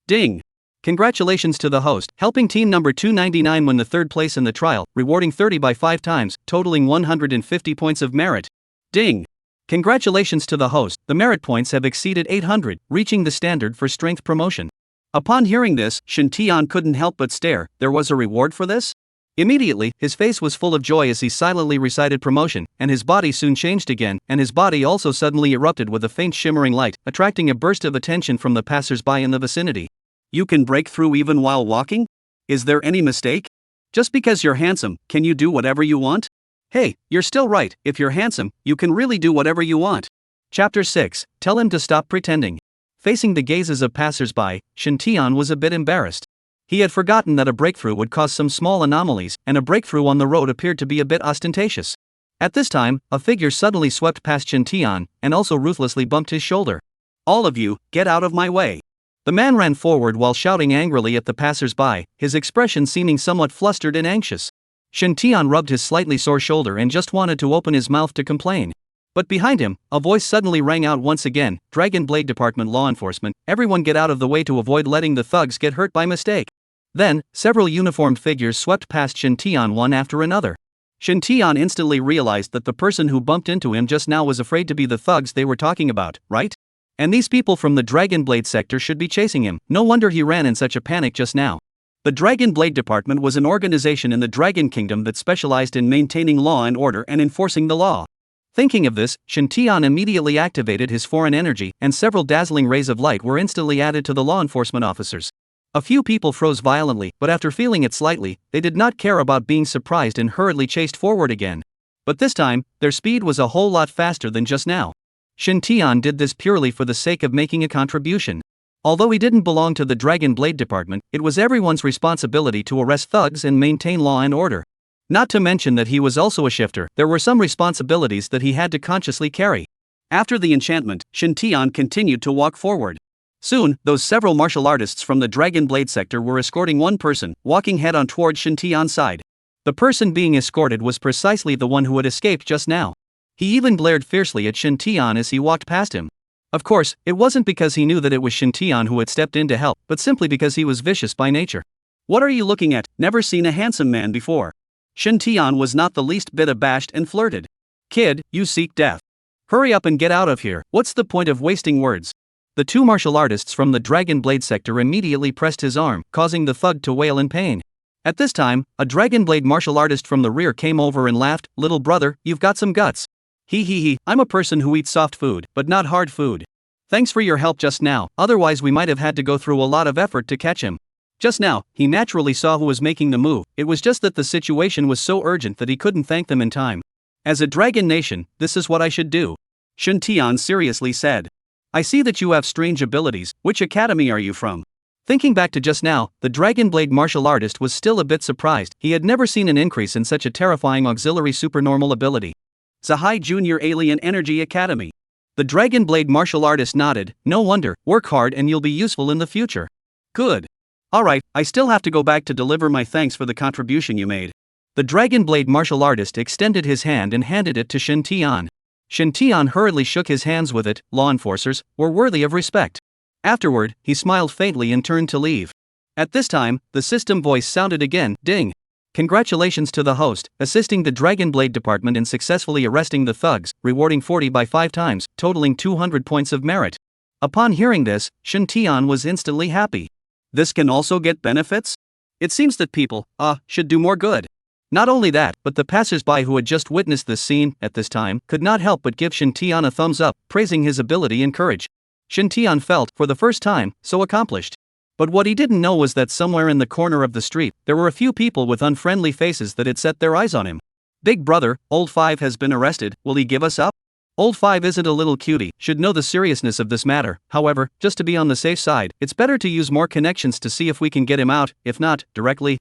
Ding! Congratulations to the host helping team number 299 win the third place in the trial, rewarding 30 by 5 times, totaling 150 points of merit. Ding! Congratulations to the host, the merit points have exceeded 800, reaching the standard for strength promotion. Upon hearing this, Shin Tian couldn't help but stare. There was a reward for this? Immediately, his face was full of joy as he silently recited promotion, and his body soon changed again, and his body also suddenly erupted with a faint shimmering light, attracting a burst of attention from the passers-by in the vicinity. You can break through even while walking? Is there any mistake? Just because you're handsome, can you do whatever you want? Hey, you're still right, if you're handsome, you can really do whatever you want. Chapter 6, Tell him to stop pretending. Facing the gazes of passers-by, Shin Tian was a bit embarrassed. He had forgotten that a breakthrough would cause some small anomalies, and a breakthrough on the road appeared to be a bit ostentatious. At this time, a figure suddenly swept past Shin Tian, and also ruthlessly bumped his shoulder. All of you, get out of my way. The man ran forward while shouting angrily at the passers-by, his expression seeming somewhat flustered and anxious. Shin Tian rubbed his slightly sore shoulder and just wanted to open his mouth to complain. But behind him, a voice suddenly rang out once again, Dragon Blade Department Law Enforcement, everyone get out of the way to avoid letting the thugs get hurt by mistake. Then, several uniformed figures swept past Shin Tian one after another. Shin Tian instantly realized that the person who bumped into him just now was afraid to be the thugs they were talking about, right? And these people from the Dragon Blade sector should be chasing him. No wonder he ran in such a panic just now. The Dragon Blade Department was an organization in the Dragon Kingdom that specialized in maintaining law and order and enforcing the law. Thinking of this, Shin Tian immediately activated his foreign energy, and several dazzling rays of light were instantly added to the law enforcement officers. A few people froze violently, but after feeling it slightly, they did not care about being surprised and hurriedly chased forward again. But this time, their speed was a whole lot faster than just now. Shin Tian did this purely for the sake of making a contribution. Although he didn't belong to the Dragon Blade Department, it was everyone's responsibility to arrest thugs and maintain law and order. Not to mention that he was also a shifter, there were some responsibilities that he had to consciously carry. After the enchantment, Shin Tian continued to walk forward. Soon, those several martial artists from the Dragon Blade sector were escorting one person, walking head-on towards Shin Tian's side. The person being escorted was precisely the one who had escaped just now. He even glared fiercely at Shin Tian as he walked past him. Of course, it wasn't because he knew that it was Shin Tian who had stepped in to help, but simply because he was vicious by nature. What are you looking at? Never seen a handsome man before. Shin Tian was not the least bit abashed and flirted. Kid, you seek death. Hurry up and get out of here, what's the point of wasting words? The two martial artists from the Dragon Blade sector immediately pressed his arm, causing the thug to wail in pain. At this time, a Dragon Blade martial artist from the rear came over and laughed, "Little brother, you've got some guts. I'm a person who eats soft food, but not hard food. Thanks for your help just now, otherwise we might have had to go through a lot of effort to catch him." Just now, he naturally saw who was making the move, it was just that the situation was so urgent that he couldn't thank them in time. As a dragon nation, this is what I should do. Shin Tian seriously said. I see that you have strange abilities, which academy are you from? Thinking back to just now, the Dragon Blade martial artist was still a bit surprised. He had never seen an increase in such a terrifying auxiliary supernormal ability. Zahai Junior Alien Energy Academy. The Dragon Blade martial artist nodded. No wonder, work hard and you'll be useful in the future. Good. Alright, I still have to go back to deliver my thanks for the contribution you made. The Dragon Blade martial artist extended his hand and handed it to Shin Tian. Shin Tian hurriedly shook his hands with it. Law enforcers were worthy of respect. Afterward, he smiled faintly and turned to leave. At this time, the system voice sounded again. Ding. Congratulations to the host, assisting the Dragon Blade department in successfully arresting the thugs, rewarding 40 by 5 times, totaling 200 points of merit. Upon hearing this, Shin Tian was instantly happy. This can also get benefits? It seems that people, should do more good. Not only that, but the passers-by who had just witnessed this scene, at this time, could not help but give Shin Tian a thumbs up, praising his ability and courage. Shin Tian felt, for the first time, so accomplished. But what he didn't know was that somewhere in the corner of the street, there were a few people with unfriendly faces that had set their eyes on him. Big brother, Old Five has been arrested, will he give us up? Old Five isn't a little cutie, should know the seriousness of this matter. However, just to be on the safe side, it's better to use more connections to see if we can get him out, if not, directly.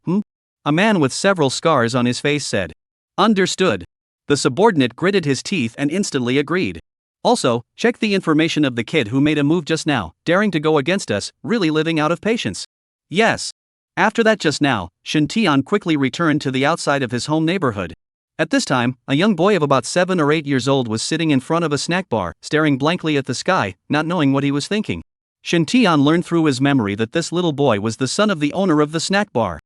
A man with several scars on his face said. Understood. The subordinate gritted his teeth and instantly agreed. Also, check the information of the kid who made a move just now, daring to go against us, really living out of patience. Yes. After that just now, Shin Tian quickly returned to the outside of his home neighborhood. At this time, a young boy of about 7 or 8 years old was sitting in front of a snack bar, staring blankly at the sky, not knowing what he was thinking. Shin Tian learned through his memory that this little boy was the son of the owner of the snack bar.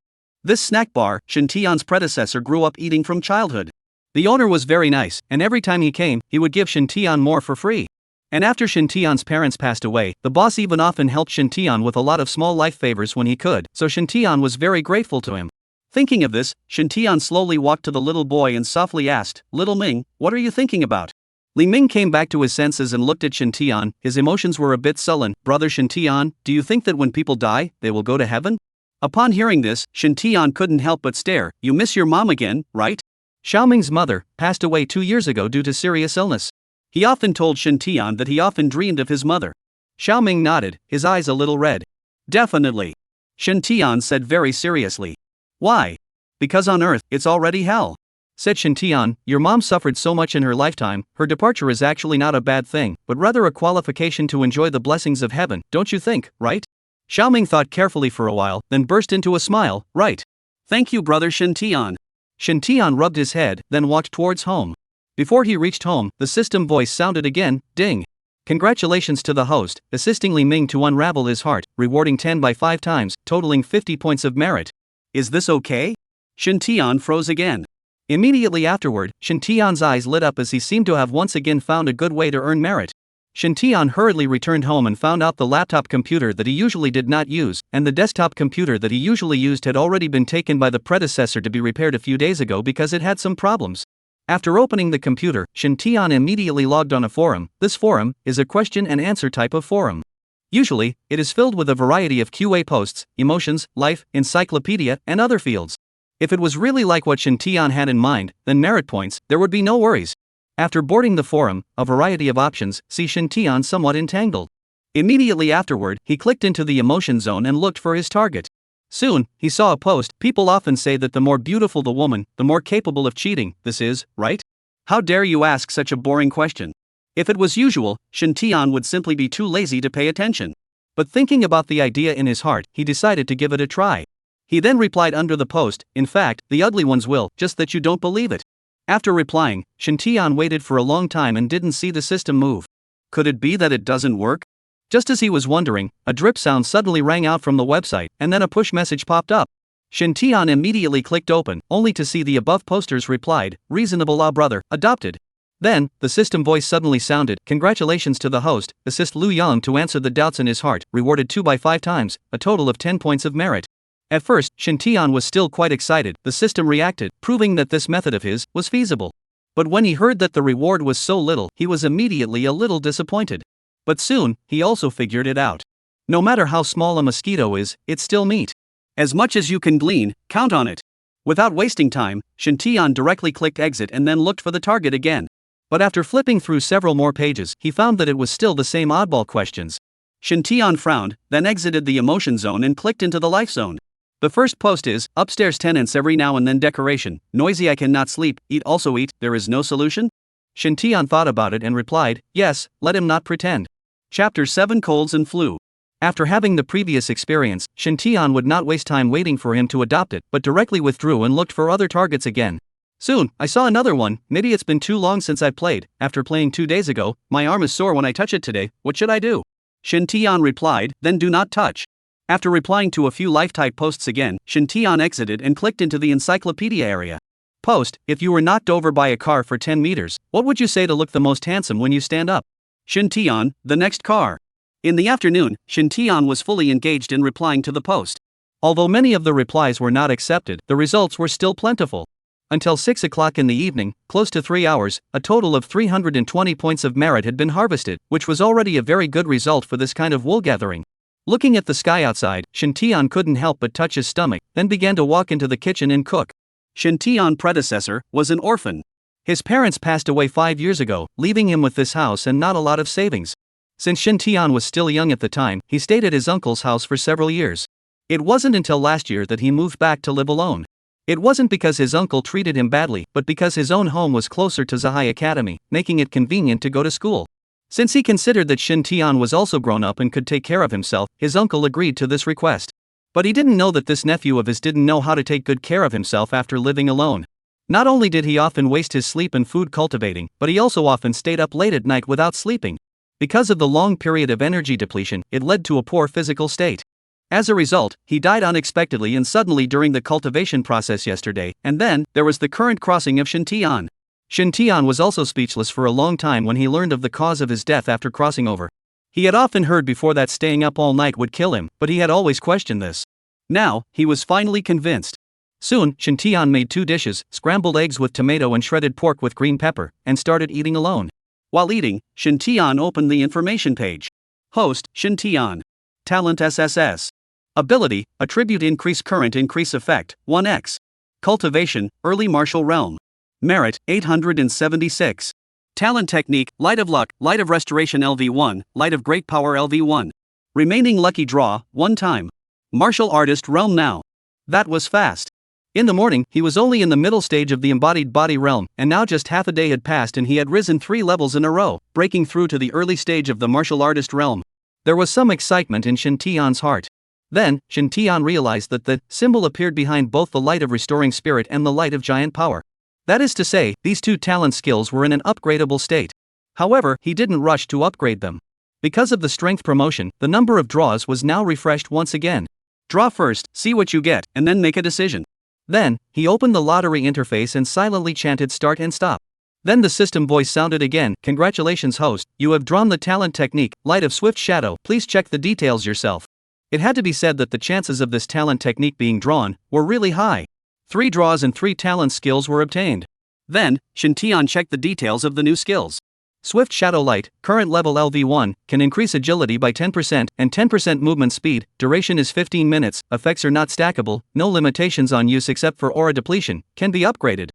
This snack bar, Shin Tian's predecessor grew up eating from childhood. The owner was very nice, and every time he came, he would give Shin Tian more for free. And after Shin Tian's parents passed away, the boss even often helped Shin Tian with a lot of small life favors when he could, so Shin Tian was very grateful to him. Thinking of this, Shin Tian slowly walked to the little boy and softly asked, Little Ming, what are you thinking about? Li Ming came back to his senses and looked at Shin Tian. His emotions were a bit sullen. Brother Shin Tian, do you think that when people die, they will go to heaven? Upon hearing this, Shin Tian couldn't help but stare. You miss your mom again, right? Xiaoming's mother passed away 2 years ago due to serious illness. He often told Shin Tian that he often dreamed of his mother. Xiaoming nodded, his eyes a little red. Definitely. Shin Tian said very seriously. Why? Because on Earth, it's already hell. Said Shin Tian, your mom suffered so much in her lifetime, her departure is actually not a bad thing, but rather a qualification to enjoy the blessings of heaven, don't you think, right? Xiaoming thought carefully for a while, then burst into a smile. Right. Thank you, brother Shin Tian. Shin Tian rubbed his head, then walked towards home. Before he reached home, the system voice sounded again. Ding. Congratulations to the host, assisting Li Ming to unravel his heart, rewarding 10 by 5 times, totaling 50 points of merit. Is this okay? Shin Tian froze again. Immediately afterward, Shin Tian's eyes lit up as he seemed to have once again found a good way to earn merit. Shin Tian hurriedly returned home and found out the laptop computer that he usually did not use, and the desktop computer that he usually used had already been taken by the predecessor to be repaired a few days ago because it had some problems. After opening the computer, Shin Tian immediately logged on a forum. This forum is a question and answer type of forum. Usually, it is filled with a variety of QA posts, emotions, life, encyclopedia, and other fields. If it was really like what Shin Tian had in mind, then merit points, there would be no worries. After boarding the forum, a variety of options, see Shin Tian somewhat entangled. Immediately afterward, he clicked into the emotion zone and looked for his target. Soon, he saw a post. People often say that the more beautiful the woman, the more capable of cheating. This is, right? How dare you ask such a boring question? If it was usual, Shin Tian would simply be too lazy to pay attention. But thinking about the idea in his heart, he decided to give it a try. He then replied under the post, in fact, the ugly ones will, just that you don't believe it. After replying, Shin Tian waited for a long time and didn't see the system move. Could it be that it doesn't work? Just as he was wondering, a drip sound suddenly rang out from the website, and then a push message popped up. Shin Tian immediately clicked open, only to see the above posters replied, reasonable brother, adopted. Then, the system voice suddenly sounded, congratulations to the host, assist Lu Yang to answer the doubts in his heart, rewarded 2 by 5 times, a total of 10 points of merit. At first, Shin Tian was still quite excited. The system reacted, proving that this method of his was feasible. But when he heard that the reward was so little, he was immediately a little disappointed. But soon, he also figured it out. No matter how small a mosquito is, it's still meat. As much as you can glean, count on it. Without wasting time, Shin Tian directly clicked exit and then looked for the target again. But after flipping through several more pages, he found that it was still the same oddball questions. Shintian frowned, then exited the emotion zone and clicked into the life zone. The first post is, upstairs tenants every now and then decoration, noisy I cannot sleep, eat also eat, there is no solution? Shintian thought about it and replied, yes, let him not pretend. Chapter 7 Colds and Flu. After having the previous experience, Shintian would not waste time waiting for him to adopt it, but directly withdrew and looked for other targets again. Soon, I saw another one, maybe it's been too long since I played, after playing 2 days ago, my arm is sore when I touch it today, what should I do? Shintian replied, then do not touch. After replying to a few life-type posts again, Shintian exited and clicked into the encyclopedia area. Post, if you were knocked over by a car for 10 meters, what would you say to look the most handsome when you stand up? Shintian, the next car. In the afternoon, Shintian was fully engaged in replying to the post. Although many of the replies were not accepted, the results were still plentiful. Until 6 o'clock in the evening, close to 3 hours, a total of 320 points of merit had been harvested, which was already a very good result for this kind of wool gathering. Looking at the sky outside, Shintian couldn't help but touch his stomach, then began to walk into the kitchen and cook. Shintian's predecessor was an orphan. His parents passed away 5 years ago, leaving him with this house and not a lot of savings. Since Shintian was still young at the time, he stayed at his uncle's house for several years. It wasn't until last year that he moved back to live alone. It wasn't because his uncle treated him badly, but because his own home was closer to Zahai Academy, making it convenient to go to school. Since he considered that Shintian was also grown up and could take care of himself, his uncle agreed to this request. But he didn't know that this nephew of his didn't know how to take good care of himself after living alone. Not only did he often waste his sleep and food cultivating, but he also often stayed up late at night without sleeping. Because of the long period of energy depletion, it led to a poor physical state. As a result, he died unexpectedly and suddenly during the cultivation process yesterday, and then, there was the current crossing of Shintian. Shintian was also speechless for a long time when he learned of the cause of his death after crossing over. He had often heard before that staying up all night would kill him, but he had always questioned this. Now, he was finally convinced. Soon, Shintian made 2 dishes, scrambled eggs with tomato and shredded pork with green pepper, and started eating alone. While eating, Shintian opened the information page. Host, Shintian. Talent SSS. Ability, Attribute Increase Current Increase Effect, 1x. Cultivation, Early Martial Realm. Merit, 876. Talent Technique, Light of Luck, Light of Restoration LV1, Light of Great Power LV1. Remaining Lucky Draw, 1 time. Martial Artist Realm now. That was fast. In the morning, he was only in the middle stage of the embodied body realm, and now just half a day had passed and he had risen 3 levels in a row, breaking through to the early stage of the martial artist realm. There was some excitement in Shintian's heart. Then, Shintian realized that the symbol appeared behind both the Light of Restoring Spirit and the Light of Giant Power. That is to say, these 2 talent skills were in an upgradable state. However, he didn't rush to upgrade them. Because of the strength promotion, the number of draws was now refreshed once again. Draw first, see what you get, and then make a decision. Then, he opened the lottery interface and silently chanted start and stop. Then the system voice sounded again, congratulations host, you have drawn the talent technique, Light of Swift Shadow, please check the details yourself. It had to be said that the chances of this talent technique being drawn were really high. 3 draws and 3 talent skills were obtained. Then, Shintian checked the details of the new skills. Swift Shadow Light, current level LV1, can increase agility by 10% and 10% movement speed, duration is 15 minutes, effects are not stackable, no limitations on use except for aura depletion, can be upgraded.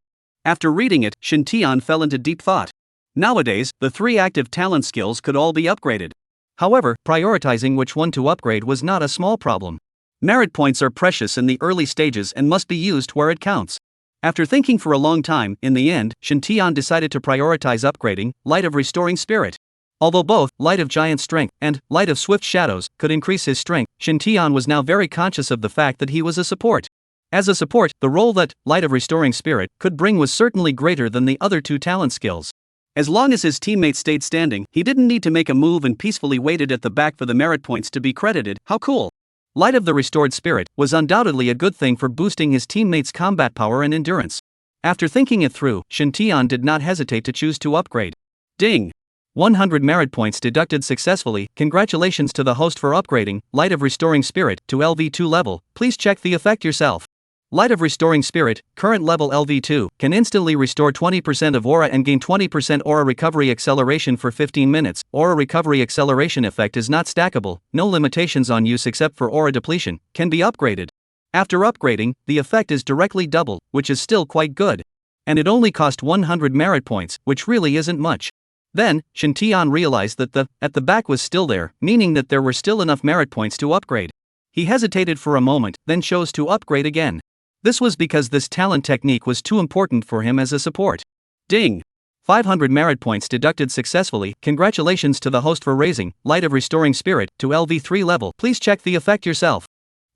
After reading it, Shintian fell into deep thought. Nowadays, the 3 active talent skills could all be upgraded. However, prioritizing which one to upgrade was not a small problem. Merit points are precious in the early stages and must be used where it counts. After thinking for a long time, in the end, Shintian decided to prioritize upgrading Light of Restoring Spirit. Although both Light of Giant Strength and Light of Swift Shadows could increase his strength, Shintian was now very conscious of the fact that he was a support. As a support, the role that Light of Restoring Spirit could bring was certainly greater than the other 2 talent skills. As long as his teammates stayed standing, he didn't need to make a move and peacefully waited at the back for the merit points to be credited. How cool! Light of the Restored Spirit was undoubtedly a good thing for boosting his teammates' combat power and endurance. After thinking it through, Shintian did not hesitate to choose to upgrade. Ding! 100 merit points deducted successfully. Congratulations to the host for upgrading Light of Restoring Spirit to LV2 level. Please check the effect yourself. Light of Restoring Spirit, current level LV2, can instantly restore 20% of aura and gain 20% aura recovery acceleration for 15 minutes. Aura recovery acceleration effect is not stackable, no limitations on use except for aura depletion, can be upgraded. After upgrading, the effect is directly double, which is still quite good. And it only cost 100 merit points, which really isn't much. Then, Shin Tian realized that the at the back was still there, meaning that there were still enough merit points to upgrade. He hesitated for a moment, then chose to upgrade again. This was because this talent technique was too important for him as a support. Ding! 500 merit points deducted successfully. Congratulations to the host for raising Light of Restoring Spirit to LV3 level. Please check the effect yourself.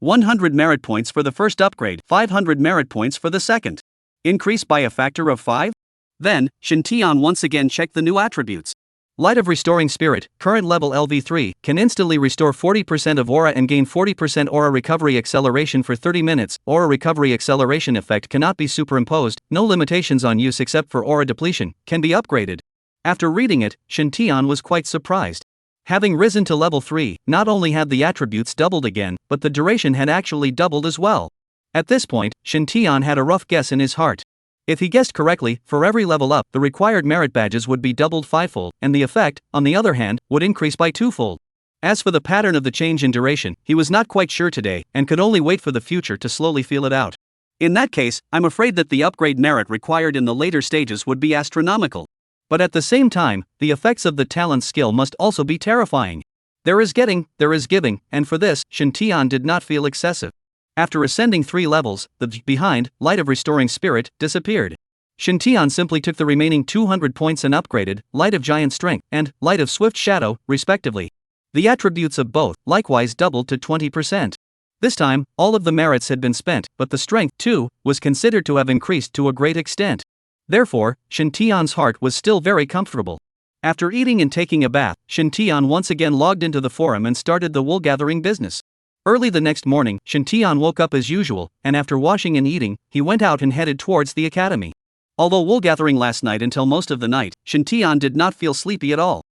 100 merit points for the first upgrade, 500 merit points for the second. Increased by a factor of 5? Then, Shin Tian once again checked the new attributes. Light of Restoring Spirit, current level LV3, can instantly restore 40% of aura and gain 40% aura recovery acceleration for 30 minutes. Aura recovery acceleration effect cannot be superimposed, no limitations on use except for aura depletion, can be upgraded. After reading it, Shin Tian was quite surprised. Having risen to level 3, not only had the attributes doubled again, but the duration had actually doubled as well. At this point, Shin Tian had a rough guess in his heart. If he guessed correctly, for every level up, the required merit badges would be doubled 5-fold, and the effect, on the other hand, would increase by 2-fold. As for the pattern of the change in duration, he was not quite sure today, and could only wait for the future to slowly feel it out. In that case, I'm afraid that the upgrade merit required in the later stages would be astronomical. But at the same time, the effects of the talent skill must also be terrifying. There is getting, there is giving, and for this, Shin Tian did not feel excessive. After ascending 3 levels, the behind, Light of Restoring Spirit, disappeared. Shin Tian simply took the remaining 200 points and upgraded Light of Giant Strength and Light of Swift Shadow, respectively. The attributes of both, likewise doubled to 20%. This time, all of the merits had been spent, but the strength, too, was considered to have increased to a great extent. Therefore, Shin Tian's heart was still very comfortable. After eating and taking a bath, Shin Tian once again logged into the forum and started the wool gathering business. Early the next morning, Shin Tian woke up as usual, and after washing and eating, he went out and headed towards the academy. Although wool gathering last night until most of the night, Shin Tian did not feel sleepy at all.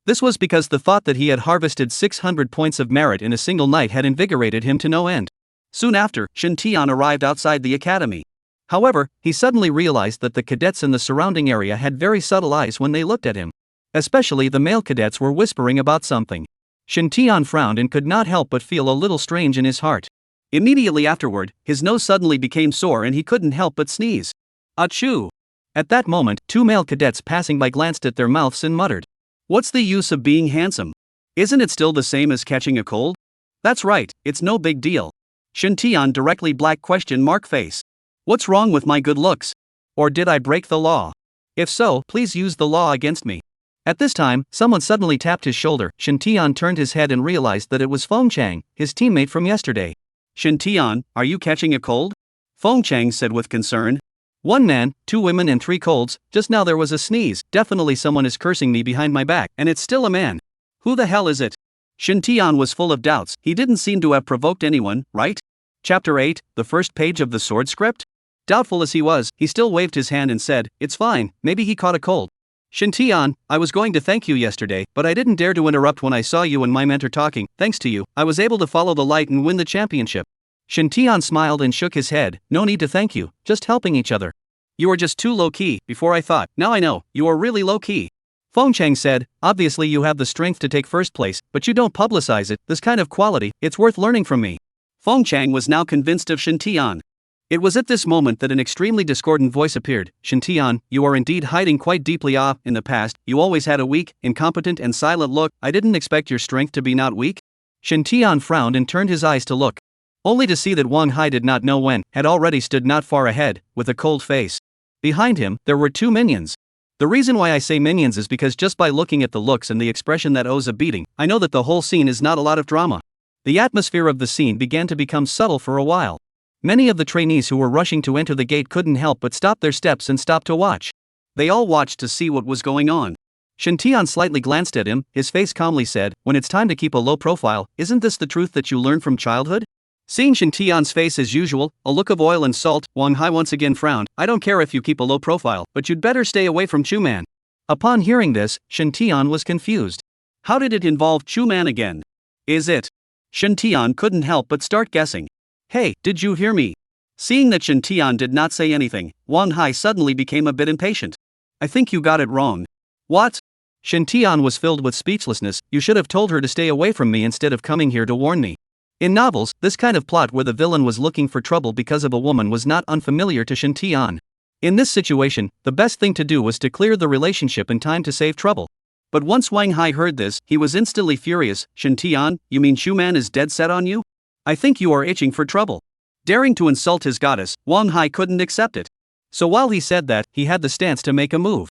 This was because the thought that he had harvested 600 points of merit in a single night had invigorated him to no end. Soon after, Shin Tian arrived outside the academy. However, he suddenly realized that the cadets in the surrounding area had very subtle eyes when they looked at him. Especially the male cadets were whispering about something. Shin Tian frowned and could not help but feel a little strange in his heart. Immediately afterward, his nose suddenly became sore and he couldn't help but sneeze. Achoo! At that moment, 2 male cadets passing by glanced at their mouths and muttered, "What's the use of being handsome? Isn't it still the same as catching a cold?" "That's right, it's no big deal." Shin Tian directly black question mark face. "What's wrong with my good looks? Or did I break the law? If so, please use the law against me." At this time, someone suddenly tapped his shoulder. Shin Tian turned his head and realized that it was Feng Chang, his teammate from yesterday. "Shin Tian, are you catching a cold?" Feng Chang said with concern. "1 man, 2 women and 3 colds, just now there was a sneeze, definitely someone is cursing me behind my back, and it's still a man. Who the hell is it?" Shin Tian was full of doubts, he didn't seem to have provoked anyone, right? Chapter 8, the first page of the sword script? Doubtful as he was, he still waved his hand and said, "It's fine, maybe he caught a cold." "Shin Tian, I was going to thank you yesterday, but I didn't dare to interrupt when I saw you and my mentor talking. Thanks to you, I was able to follow the light and win the championship." Shin Tian smiled and shook his head. "No need to thank you, just helping each other. You were just too low-key, before I thought. Now I know, you are really low-key." Feng Chang said, "Obviously you have the strength to take first place, but you don't publicize it, this kind of quality, it's worth learning from me." Feng Chang was now convinced of Shin Tian. It was at this moment that an extremely discordant voice appeared. "Shin Tian, you are indeed hiding quite deeply. In the past, you always had a weak, incompetent and silent look. I didn't expect your strength to be not weak." Shin Tian frowned and turned his eyes to look. Only to see that Wang Hai did not know when, had already stood not far ahead, with a cold face. Behind him, there were 2 minions. The reason why I say minions is because just by looking at the looks and the expression that owes a beating, I know that the whole scene is not a lot of drama. The atmosphere of the scene began to become subtle for a while. Many of the trainees who were rushing to enter the gate couldn't help but stop their steps and stop to watch. They all watched to see what was going on. Shin Tian slightly glanced at him, his face calmly said, "When it's time to keep a low profile, isn't this the truth that you learned from childhood?" Seeing Shin Tian's face as usual, a look of oil and salt, Wang Hai once again frowned. "I don't care if you keep a low profile, but you'd better stay away from Chu-man." Upon hearing this, Shin Tian was confused. How did it involve Chu-man again? Is it? Shin Tian couldn't help but start guessing. "Hey, did you hear me?" Seeing that Shin Tian did not say anything, Wang Hai suddenly became a bit impatient. "I think you got it wrong." "What?" Shin Tian was filled with speechlessness. "You should have told her to stay away from me instead of coming here to warn me." In novels, this kind of plot where the villain was looking for trouble because of a woman was not unfamiliar to Shin Tian. In this situation, the best thing to do was to clear the relationship in time to save trouble. But once Wang Hai heard this, he was instantly furious. Shen Tian, you mean Shuman is dead set on you? I think you are itching for trouble. Daring to insult his goddess, Wang Hai couldn't accept it. So while he said that, he had the stance to make a move.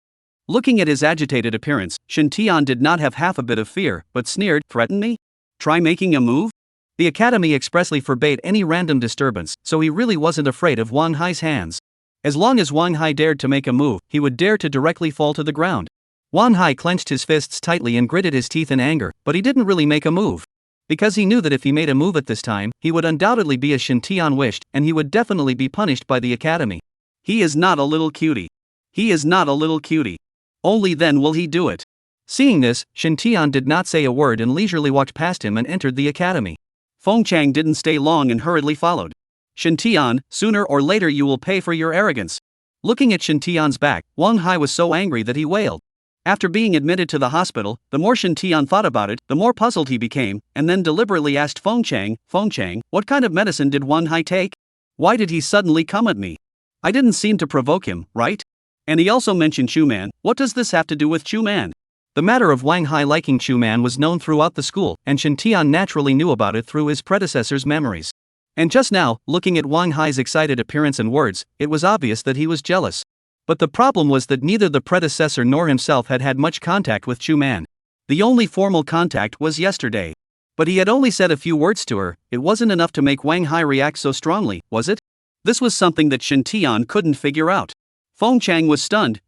Looking at his agitated appearance, Shen Tian did not have half a bit of fear, but sneered, threaten me? Try making a move? The academy expressly forbade any random disturbance, so he really wasn't afraid of Wang Hai's hands. As long as Wang Hai dared to make a move, he would dare to directly fall to the ground. Wang Hai clenched his fists tightly and gritted his teeth in anger, but he didn't really make a move. Because he knew that if he made a move at this time, he would undoubtedly be as Shen Tian wished, and he would definitely be punished by the academy. He is not a little cutie. He is not a little cutie. Only then will he do it. Seeing this, Shen Tian did not say a word and leisurely walked past him and entered the academy. Feng Chang didn't stay long and hurriedly followed. Shen Tian, sooner or later you will pay for your arrogance. Looking at Shen Tian's back, Wang Hai was so angry that he wailed. After being admitted to the hospital, the more Shen Tian thought about it, the more puzzled he became, and then deliberately asked Feng Chang, what kind of medicine did Wang Hai take? Why did he suddenly come at me? I didn't seem to provoke him, right? And he also mentioned Chuman. What does this have to do with Chuman? The matter of Wang Hai liking Chuman was known throughout the school, and Shen Tian naturally knew about it through his predecessor's memories. And just now, looking at Wang Hai's excited appearance and words, it was obvious that he was jealous. But the problem was that neither the predecessor nor himself had had much contact with Chuman. The only formal contact was yesterday. But he had only said a few words to her. It wasn't enough to make Wang Hai react so strongly, was it? This was something that Shen Tian couldn't figure out. Feng Chang was stunned.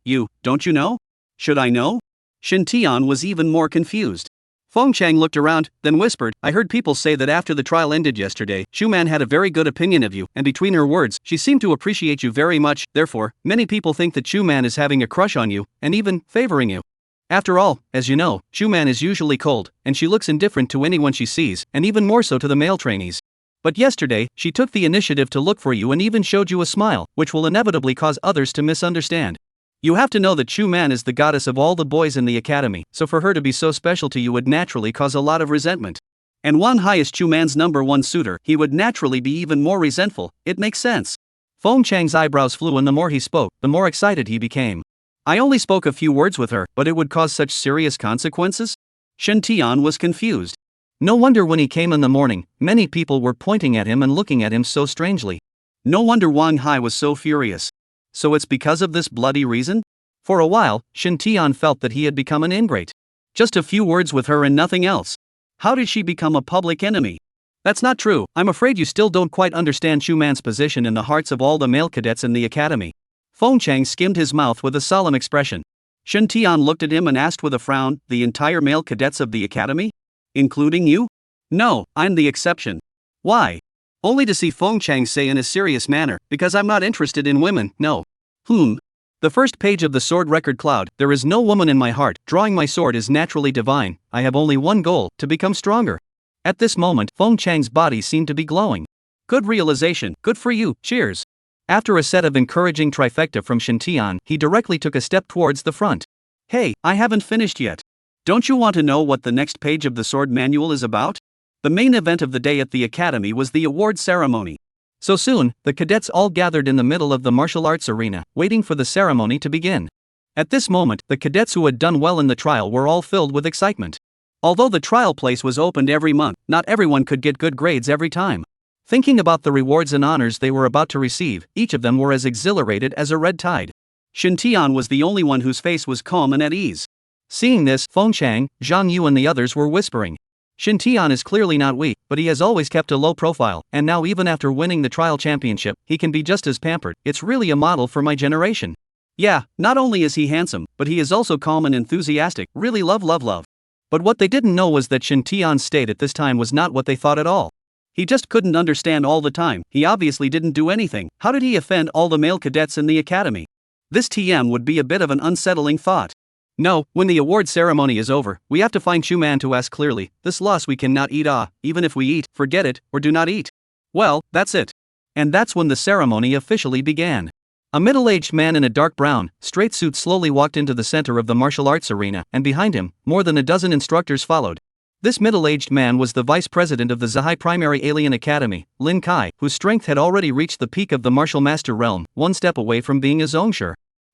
Don't you know? Should I know? Shen Tian was even more confused. Feng Chang looked around, then whispered, I heard people say that after the trial ended yesterday, Shuman had a very good opinion of you, and between her words, she seemed to appreciate you very much. Therefore, many people think that Shuman is having a crush on you, and even favoring you. After all, as you know, Shuman is usually cold, and she looks indifferent to anyone she sees, and even more so to the male trainees. But yesterday, she took the initiative to look for you and even showed you a smile, which will inevitably cause others to misunderstand. You have to know that Chuman is the goddess of all the boys in the academy, so for her to be so special to you would naturally cause a lot of resentment. And Wang Hai is Chuman's #1 suitor, he would naturally be even more resentful. It makes sense. Feng Chang's eyebrows flew, and the more he spoke, the more excited he became. I only spoke a few words with her, but it would cause such serious consequences? Shen Tian was confused. No wonder when he came in the morning, many people were pointing at him and looking at him so strangely. No wonder Wang Hai was so furious. So it's because of this bloody reason? For a while, Shen Tian felt that he had become an ingrate. Just a few words with her and nothing else. How did she become a public enemy? That's not true. I'm afraid you still don't quite understand Shuman's position in the hearts of all the male cadets in the academy. Feng Chang skimmed his mouth with a solemn expression. Shen Tian looked at him and asked with a frown, the entire male cadets of the academy? Including you? No, I'm the exception. Why? Only to see Feng Chang say in a serious manner, because I'm not interested in women, no. The first page of the sword record cloud, there is no woman in my heart, drawing my sword is naturally divine, I have only one goal, to become stronger. At this moment, Feng Chang's body seemed to be glowing. Good realization, good for you, cheers. After a set of encouraging trifecta from Shen Tian, he directly took a step towards the front. Hey, I haven't finished yet. Don't you want to know what the next page of the sword manual is about? The main event of the day at the academy was the award ceremony. So soon, the cadets all gathered in the middle of the martial arts arena, waiting for the ceremony to begin. At this moment, the cadets who had done well in the trial were all filled with excitement. Although the trial place was opened every month, not everyone could get good grades every time. Thinking about the rewards and honors they were about to receive, each of them were as exhilarated as a red tide. Shen Tian was the only one whose face was calm and at ease. Seeing this, Feng Chang, Zhang Yu and the others were whispering. Shen Tian is clearly not weak, but he has always kept a low profile, and now even after winning the trial championship, he can be just as pampered. It's really a model for my generation. Yeah, not only is he handsome, but he is also calm and enthusiastic, really love. But what they didn't know was that Shen Tian's state at this time was not what they thought at all. He just couldn't understand all the time, he obviously didn't do anything. How did he offend all the male cadets in the academy? This TM would be a bit of an unsettling thought. No, when the award ceremony is over, we have to find Shuman to ask clearly, this loss we cannot eat even if we eat, forget it, or do not eat. Well, that's it. And that's when the ceremony officially began. A middle-aged man in a dark brown, straight suit slowly walked into the center of the martial arts arena, and behind him, more than a dozen instructors followed. This middle-aged man was the vice president of the Zhai Primary Alien Academy, Lin Kai, whose strength had already reached the peak of the martial master realm, one step away from being a Zongshi.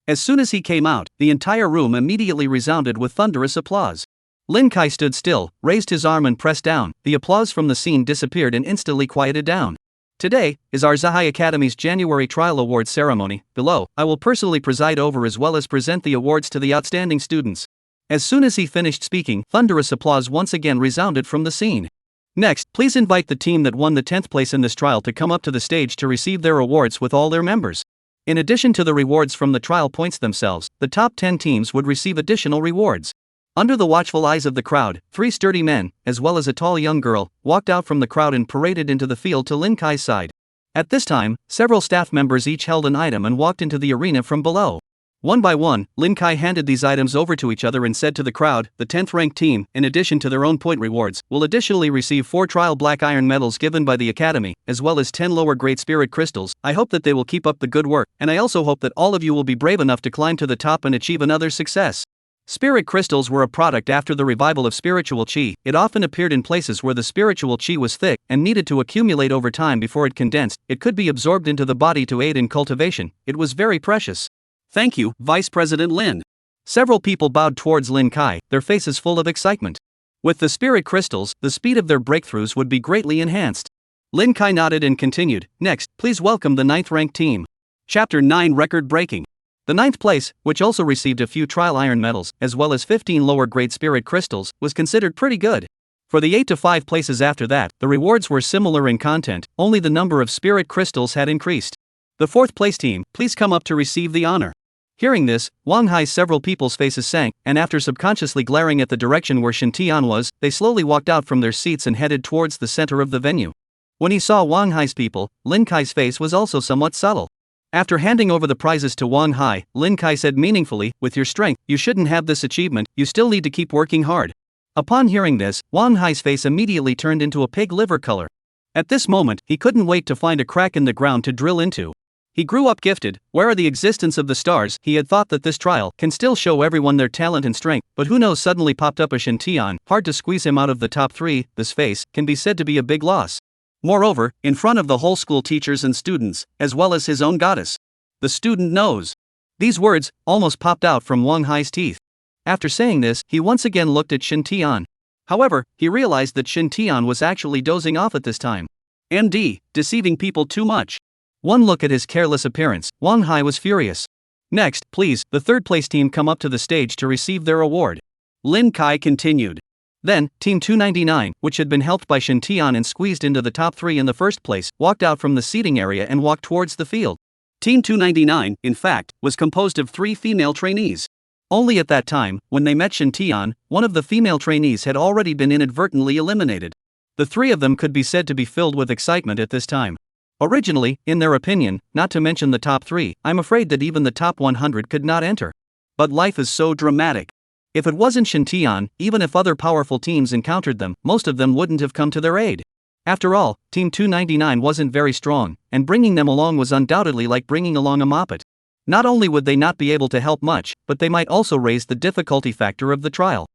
As soon as he came out, the entire room immediately resounded with thunderous applause. Lin Kai stood still, raised his arm and pressed down. The applause from the scene disappeared and instantly quieted down. Today is our Zahai Academy's January Trial Awards ceremony. Below, I will personally preside over as well as present the awards to the outstanding students. As soon as he finished speaking, thunderous applause once again resounded from the scene. Next, please invite the team that won the 10th place in this trial to come up to the stage to receive their awards with all their members. In addition to the rewards from the trial points themselves, the top 10 teams would receive additional rewards. Under the watchful eyes of the crowd, 3 sturdy men, as well as a tall young girl, walked out from the crowd and paraded into the field to Lin Kai's side. At this time, several staff members each held an item and walked into the arena from below. One by one, Lin Kai handed these items over to each other and said to the crowd, the 10th ranked team, in addition to their own point rewards, will additionally receive 4 trial black iron medals given by the Academy, as well as 10 lower grade spirit crystals. I hope that they will keep up the good work, and I also hope that all of you will be brave enough to climb to the top and achieve another success. Spirit crystals were a product after the revival of spiritual chi. It often appeared in places where the spiritual chi was thick and needed to accumulate over time before it condensed. It could be absorbed into the body to aid in cultivation. It was very precious. Thank you, Vice President Lin. Several people bowed towards Lin Kai, their faces full of excitement. With the spirit crystals, the speed of their breakthroughs would be greatly enhanced. Lin Kai nodded and continued, next, please welcome the 9th ranked team. Chapter 9 Record Breaking. The 9th place, which also received a few trial iron medals, as well as 15 lower grade spirit crystals, was considered pretty good. For the 8 to 5 places after that, the rewards were similar in content, only the number of spirit crystals had increased. The 4th place team, please come up to receive the honor. Hearing this, Wang Hai's several people's faces sank, and after subconsciously glaring at the direction where Shin Tian was, they slowly walked out from their seats and headed towards the center of the venue. When he saw Wang Hai's people, Lin Kai's face was also somewhat subtle. After handing over the prizes to Wang Hai, Lin Kai said meaningfully, with your strength, you shouldn't have this achievement, you still need to keep working hard. Upon hearing this, Wang Hai's face immediately turned into a pig liver color. At this moment, he couldn't wait to find a crack in the ground to drill into. He grew up gifted. Where are the existence of the stars? He had thought that this trial can still show everyone their talent and strength, but who knows, suddenly popped up a Shin Tian, hard to squeeze him out of the top 3. This face can be said to be a big loss. Moreover, in front of the whole school teachers and students, as well as his own goddess. The student knows. These words almost popped out from Wang Hai's teeth. After saying this, he once again looked at Shin Tian. However, he realized that Shin Tian was actually dozing off at this time. MD, deceiving people too much. One look at his careless appearance, Wang Hai was furious. Next, please, the 3rd place team come up to the stage to receive their award. Lin Kai continued. Then, Team 299, which had been helped by Shin Tian and squeezed into the top 3 in the first place, walked out from the seating area and walked towards the field. Team 299, in fact, was composed of 3 female trainees. Only at that time, when they met Shin Tian, one of the female trainees had already been inadvertently eliminated. The 3 of them could be said to be filled with excitement at this time. Originally, in their opinion, not to mention the top 3, I'm afraid that even the top 100 could not enter. But life is so dramatic. If it wasn't Shin Tian, even if other powerful teams encountered them, most of them wouldn't have come to their aid. After all, Team 299 wasn't very strong, and bringing them along was undoubtedly like bringing along a moppet. Not only would they not be able to help much, but they might also raise the difficulty factor of the trial.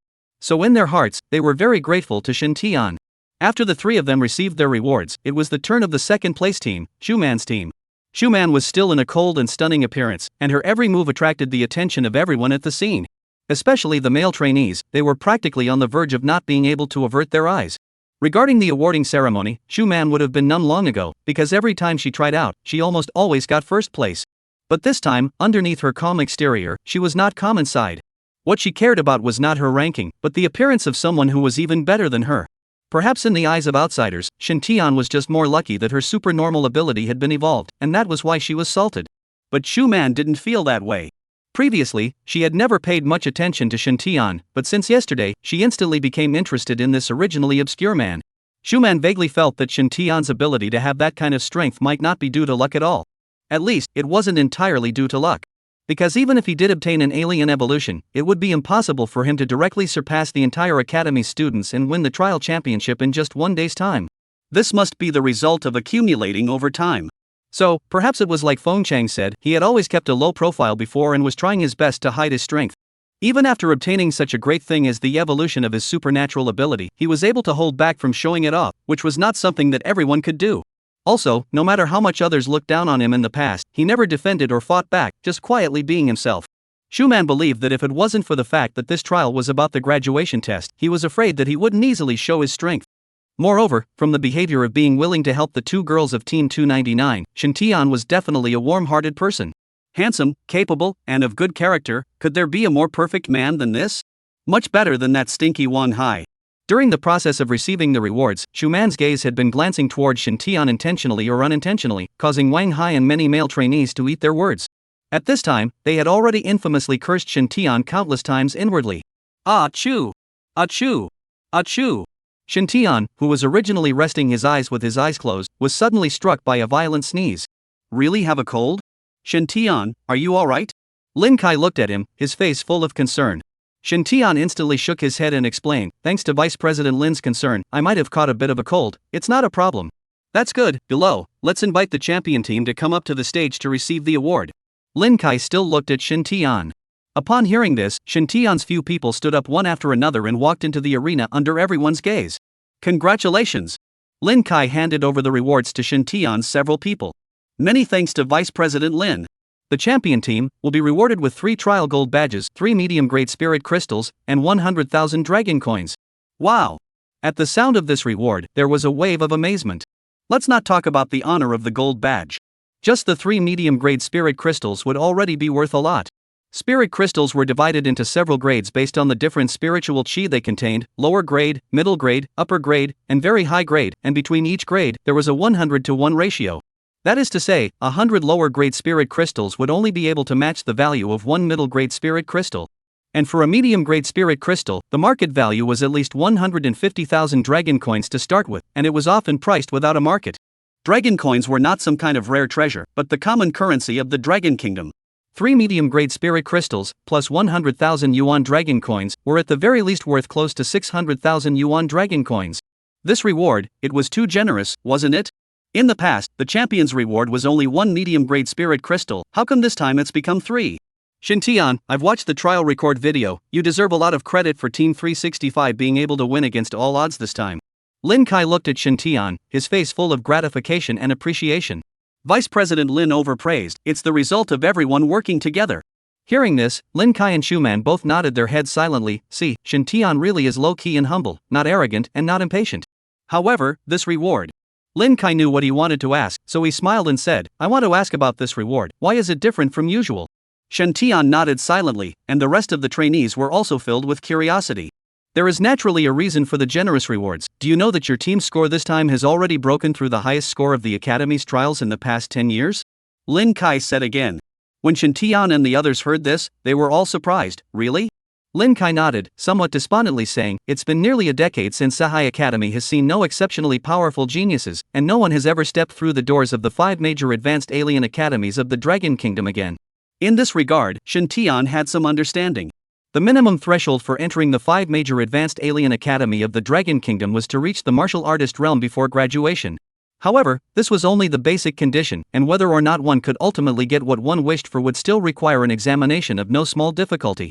So in their hearts, they were very grateful to Shin Tian. After the 3 of them received their rewards, it was the turn of the 2nd place team, Schumann's team. Schumann was still in a cold and stunning appearance, and her every move attracted the attention of everyone at the scene. Especially the male trainees, they were practically on the verge of not being able to avert their eyes. Regarding the awarding ceremony, Schumann would have been none long ago, because every time she tried out, she almost always got 1st place. But this time, underneath her calm exterior, she was not calm inside. What she cared about was not her ranking, but the appearance of someone who was even better than her. Perhaps in the eyes of outsiders, Shin Tian was just more lucky that her supernormal ability had been evolved, and that was why she was salted. But Schumann didn't feel that way. Previously, she had never paid much attention to Shin Tian, but since yesterday, she instantly became interested in this originally obscure man. Schumann vaguely felt that Shin Tian's ability to have that kind of strength might not be due to luck at all. At least, it wasn't entirely due to luck. Because even if he did obtain an alien evolution, it would be impossible for him to directly surpass the entire Academy's students and win the trial championship in just 1 day's time. This must be the result of accumulating over time. So, perhaps it was like Feng Chang said, he had always kept a low profile before and was trying his best to hide his strength. Even after obtaining such a great thing as the evolution of his supernatural ability, he was able to hold back from showing it off, which was not something that everyone could do. Also, no matter how much others looked down on him in the past, he never defended or fought back, just quietly being himself. Schumann believed that if it wasn't for the fact that this trial was about the graduation test, he was afraid that he wouldn't easily show his strength. Moreover, from the behavior of being willing to help the two girls of Team 299, Shin Taeyeon was definitely a warm-hearted person. Handsome, capable, and of good character, could there be a more perfect man than this? Much better than that stinky Won Hai. During the process of receiving the rewards, Schumann's gaze had been glancing towards Shin Taeyeon intentionally or unintentionally, causing Wang Hai and many male trainees to eat their words. At this time, they had already infamously cursed Shin Taeyeon countless times inwardly. Achoo! Achoo! Achoo! Shin Taeyeon, who was originally resting his eyes with his eyes closed, was suddenly struck by a violent sneeze. Really have a cold? Shin Taeyeon, are you alright? Lin Kai looked at him, his face full of concern. Shin Taeyeon instantly shook his head and explained, thanks to Vice President Lin's concern, I might have caught a bit of a cold, it's not a problem. That's good, below, let's invite the champion team to come up to the stage to receive the award. Lin Kai still looked at Shin Taeyeon. Upon hearing this, Shin Taeyeon's few people stood up one after another and walked into the arena under everyone's gaze. Congratulations! Lin Kai handed over the rewards to Shin Taeyeon's several people. Many thanks to Vice President Lin. The champion team will be rewarded with 3 trial gold badges, 3 medium-grade spirit crystals, and 100,000 dragon coins. Wow! At the sound of this reward, there was a wave of amazement. Let's not talk about the honor of the gold badge. Just the 3 medium-grade spirit crystals would already be worth a lot. Spirit crystals were divided into several grades based on the different spiritual chi they contained, lower grade, middle grade, upper grade, and very high grade, and between each grade, there was a 100-to-1 ratio. That is to say, 100 lower grade spirit crystals would only be able to match the value of 1 middle grade spirit crystal. And for a medium grade spirit crystal, the market value was at least 150,000 dragon coins to start with, and it was often priced without a market. Dragon coins were not some kind of rare treasure, but the common currency of the Dragon Kingdom. 3 medium-grade spirit crystals, plus 100,000 yuan dragon coins, were at the very least worth close to 600,000 yuan dragon coins. This reward, it was too generous, wasn't it? In the past, the champion's reward was only 1 medium-grade spirit crystal, how come this time it's become 3? Shin Taeyeon, I've watched the trial record video, you deserve a lot of credit for Team 365 being able to win against all odds this time. Lin Kai looked at Shin Taeyeon, his face full of gratification and appreciation. Vice President Lin overpraised, it's the result of everyone working together. Hearing this, Lin Kai and Schumann both nodded their heads silently. See, Shin Taeyeon really is low-key and humble, not arrogant and not impatient. However, this reward. Lin Kai knew what he wanted to ask, so he smiled and said, I want to ask about this reward, why is it different from usual? Shin Taeyeon nodded silently, and the rest of the trainees were also filled with curiosity. There is naturally a reason for the generous rewards. Do you know that your team's score this time has already broken through the highest score of the Academy's trials in the past 10 years? Lin Kai said again. When Shin Taeyeon and the others heard this, they were all surprised. Really? Lin Kai nodded, somewhat despondently saying, it's been nearly a decade since Sahai Academy has seen no exceptionally powerful geniuses, and no one has ever stepped through the doors of the 5 major advanced alien academies of the Dragon Kingdom again. In this regard, Shin Taeyeon had some understanding. The minimum threshold for entering the 5 major advanced alien academy of the Dragon Kingdom was to reach the martial artist realm before graduation. However, this was only the basic condition, and whether or not one could ultimately get what one wished for would still require an examination of no small difficulty.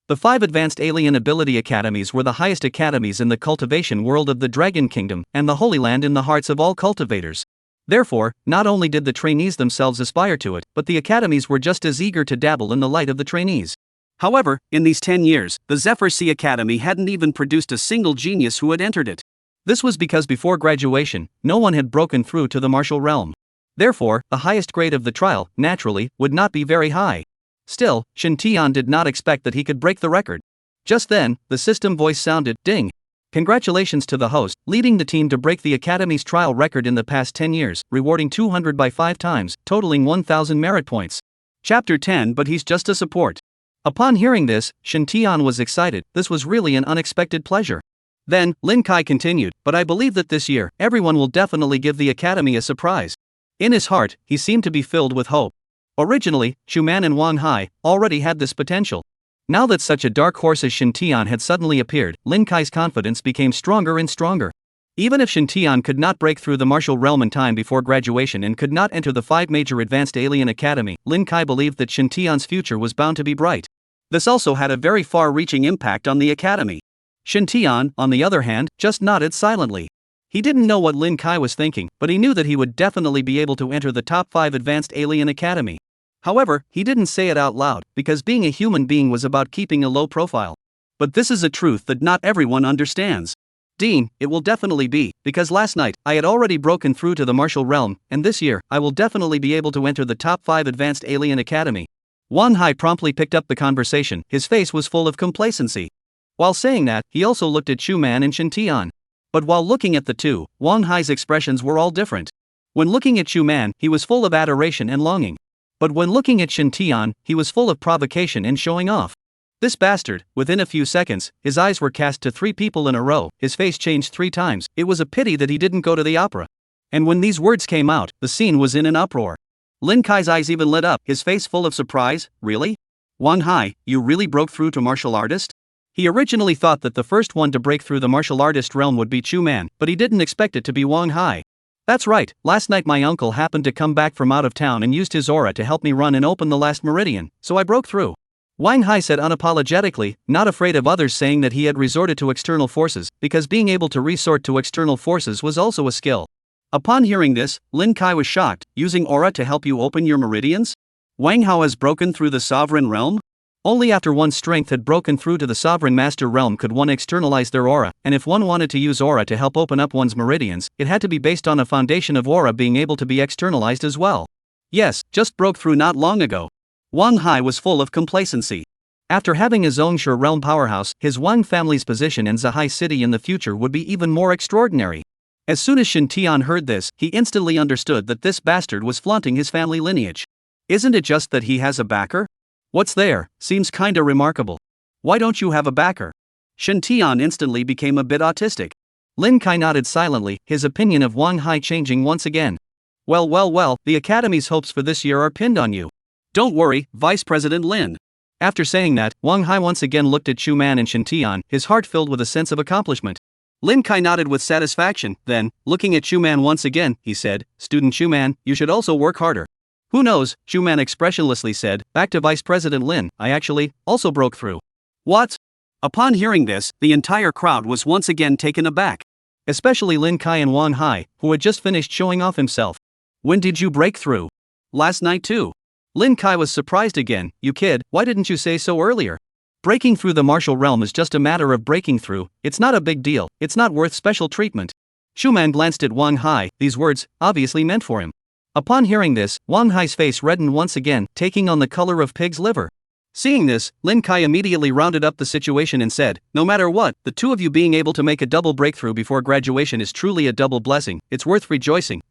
The 5 advanced alien ability academies were the highest academies in the cultivation world of the Dragon Kingdom, and the Holy Land in the hearts of all cultivators. Therefore, not only did the trainees themselves aspire to it, but the academies were just as eager to dabble in the light of the trainees. However, in these 10 years, the Zephyr Sea Academy hadn't even produced a single genius who had entered it. This was because before graduation, no one had broken through to the martial realm. Therefore, the highest grade of the trial, naturally, would not be very high. Still, Shin Taeyeon did not expect that he could break the record. Just then, the system voice sounded, ding. Congratulations to the host, leading the team to break the Academy's trial record in the past 10 years, rewarding 200 by 5 times, totaling 1,000 merit points. Chapter 10 But he's just a support. Upon hearing this, Shin Taeyeon was excited, this was really an unexpected pleasure. Then, Lin Kai continued, but I believe that this year, everyone will definitely give the Academy a surprise. In his heart, he seemed to be filled with hope. Originally, Schumann and Wang Hai already had this potential. Now that such a dark horse as Shin Taeyeon had suddenly appeared, Lin Kai's confidence became stronger and stronger. Even if Shin Taeyeon could not break through the martial realm in time before graduation and could not enter the 5 major advanced alien academy, Lin Kai believed that Shin Taeyeon's future was bound to be bright. This also had a very far-reaching impact on the academy. Shin Taeyeon, on the other hand, just nodded silently. He didn't know what Lin Kai was thinking, but he knew that he would definitely be able to enter the top 5 advanced alien academy. However, he didn't say it out loud, because being a human being was about keeping a low profile. But this is a truth that not everyone understands. Dean, it will definitely be, because last night, I had already broken through to the martial realm, and this year, I will definitely be able to enter the top 5 advanced alien academy. Wang Hai promptly picked up the conversation, his face was full of complacency. While saying that, he also looked at Chu Man and Shen Tian. But while looking at the two, Wang Hai's expressions were all different. When looking at Chu Man, he was full of adoration and longing. But when looking at Shen Tian, he was full of provocation and showing off. This bastard, within a few seconds, his eyes were cast to 3 people in a row, his face changed 3 times, it was a pity that he didn't go to the opera. And when these words came out, the scene was in an uproar. Lin Kai's eyes even lit up, his face full of surprise. Really? Wang Hai, you really broke through to martial artist? He originally thought that the first one to break through the martial artist realm would be Chu Man, but he didn't expect it to be Wang Hai. That's right, last night my uncle happened to come back from out of town and used his aura to help me run and open the last meridian, so I broke through. Wang Hai said unapologetically, not afraid of others saying that he had resorted to external forces, because being able to resort to external forces was also a skill. Upon hearing this, Lin Kai was shocked. Using aura to help you open your meridians? Wang Hao has broken through the sovereign realm? Only after one's strength had broken through to the sovereign master realm could one externalize their aura, and if one wanted to use aura to help open up one's meridians, it had to be based on a foundation of aura being able to be externalized as well. Yes, just broke through not long ago. Wang Hai was full of complacency. After having a Zhongshe realm powerhouse, his Wang family's position in Zhai City in the future would be even more extraordinary. As soon as Shen Tian heard this, he instantly understood that this bastard was flaunting his family lineage. Isn't it just that he has a backer? What's there, seems kinda remarkable. Why don't you have a backer? Shen Tian instantly became a bit autistic. Lin Kai nodded silently, his opinion of Wang Hai changing once again. Well, the Academy's hopes for this year are pinned on you. Don't worry, Vice President Lin. After saying that, Wang Hai once again looked at Chu Man and Shen Tian, his heart filled with a sense of accomplishment. Lin Kai nodded with satisfaction, then, looking at Chu Man once again, he said, Student Chu Man, you should also work harder. Who knows, Chu Man expressionlessly said, back to Vice President Lin, I actually, also broke through. What? Upon hearing this, the entire crowd was once again taken aback. Especially Lin Kai and Wang Hai, who had just finished showing off himself. When did you break through? Last night too. Lin Kai was surprised again, you kid, why didn't you say so earlier? Breaking through the martial realm is just a matter of breaking through, it's not a big deal, it's not worth special treatment. Chu Man glanced at Wang Hai, these words, obviously meant for him. Upon hearing this, Wang Hai's face reddened once again, taking on the color of pig's liver. Seeing this, Lin Kai immediately rounded up the situation and said, no matter what, the two of you being able to make a double breakthrough before graduation is truly a double blessing, it's worth rejoicing,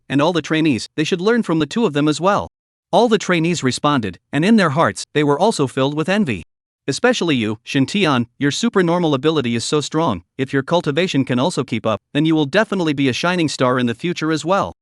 and all the trainees, they should learn from the two of them as well. All the trainees responded, and in their hearts, they were also filled with envy. Especially you, Shen Tian, your supernormal ability is so strong, if your cultivation can also keep up, then you will definitely be a shining star in the future as well.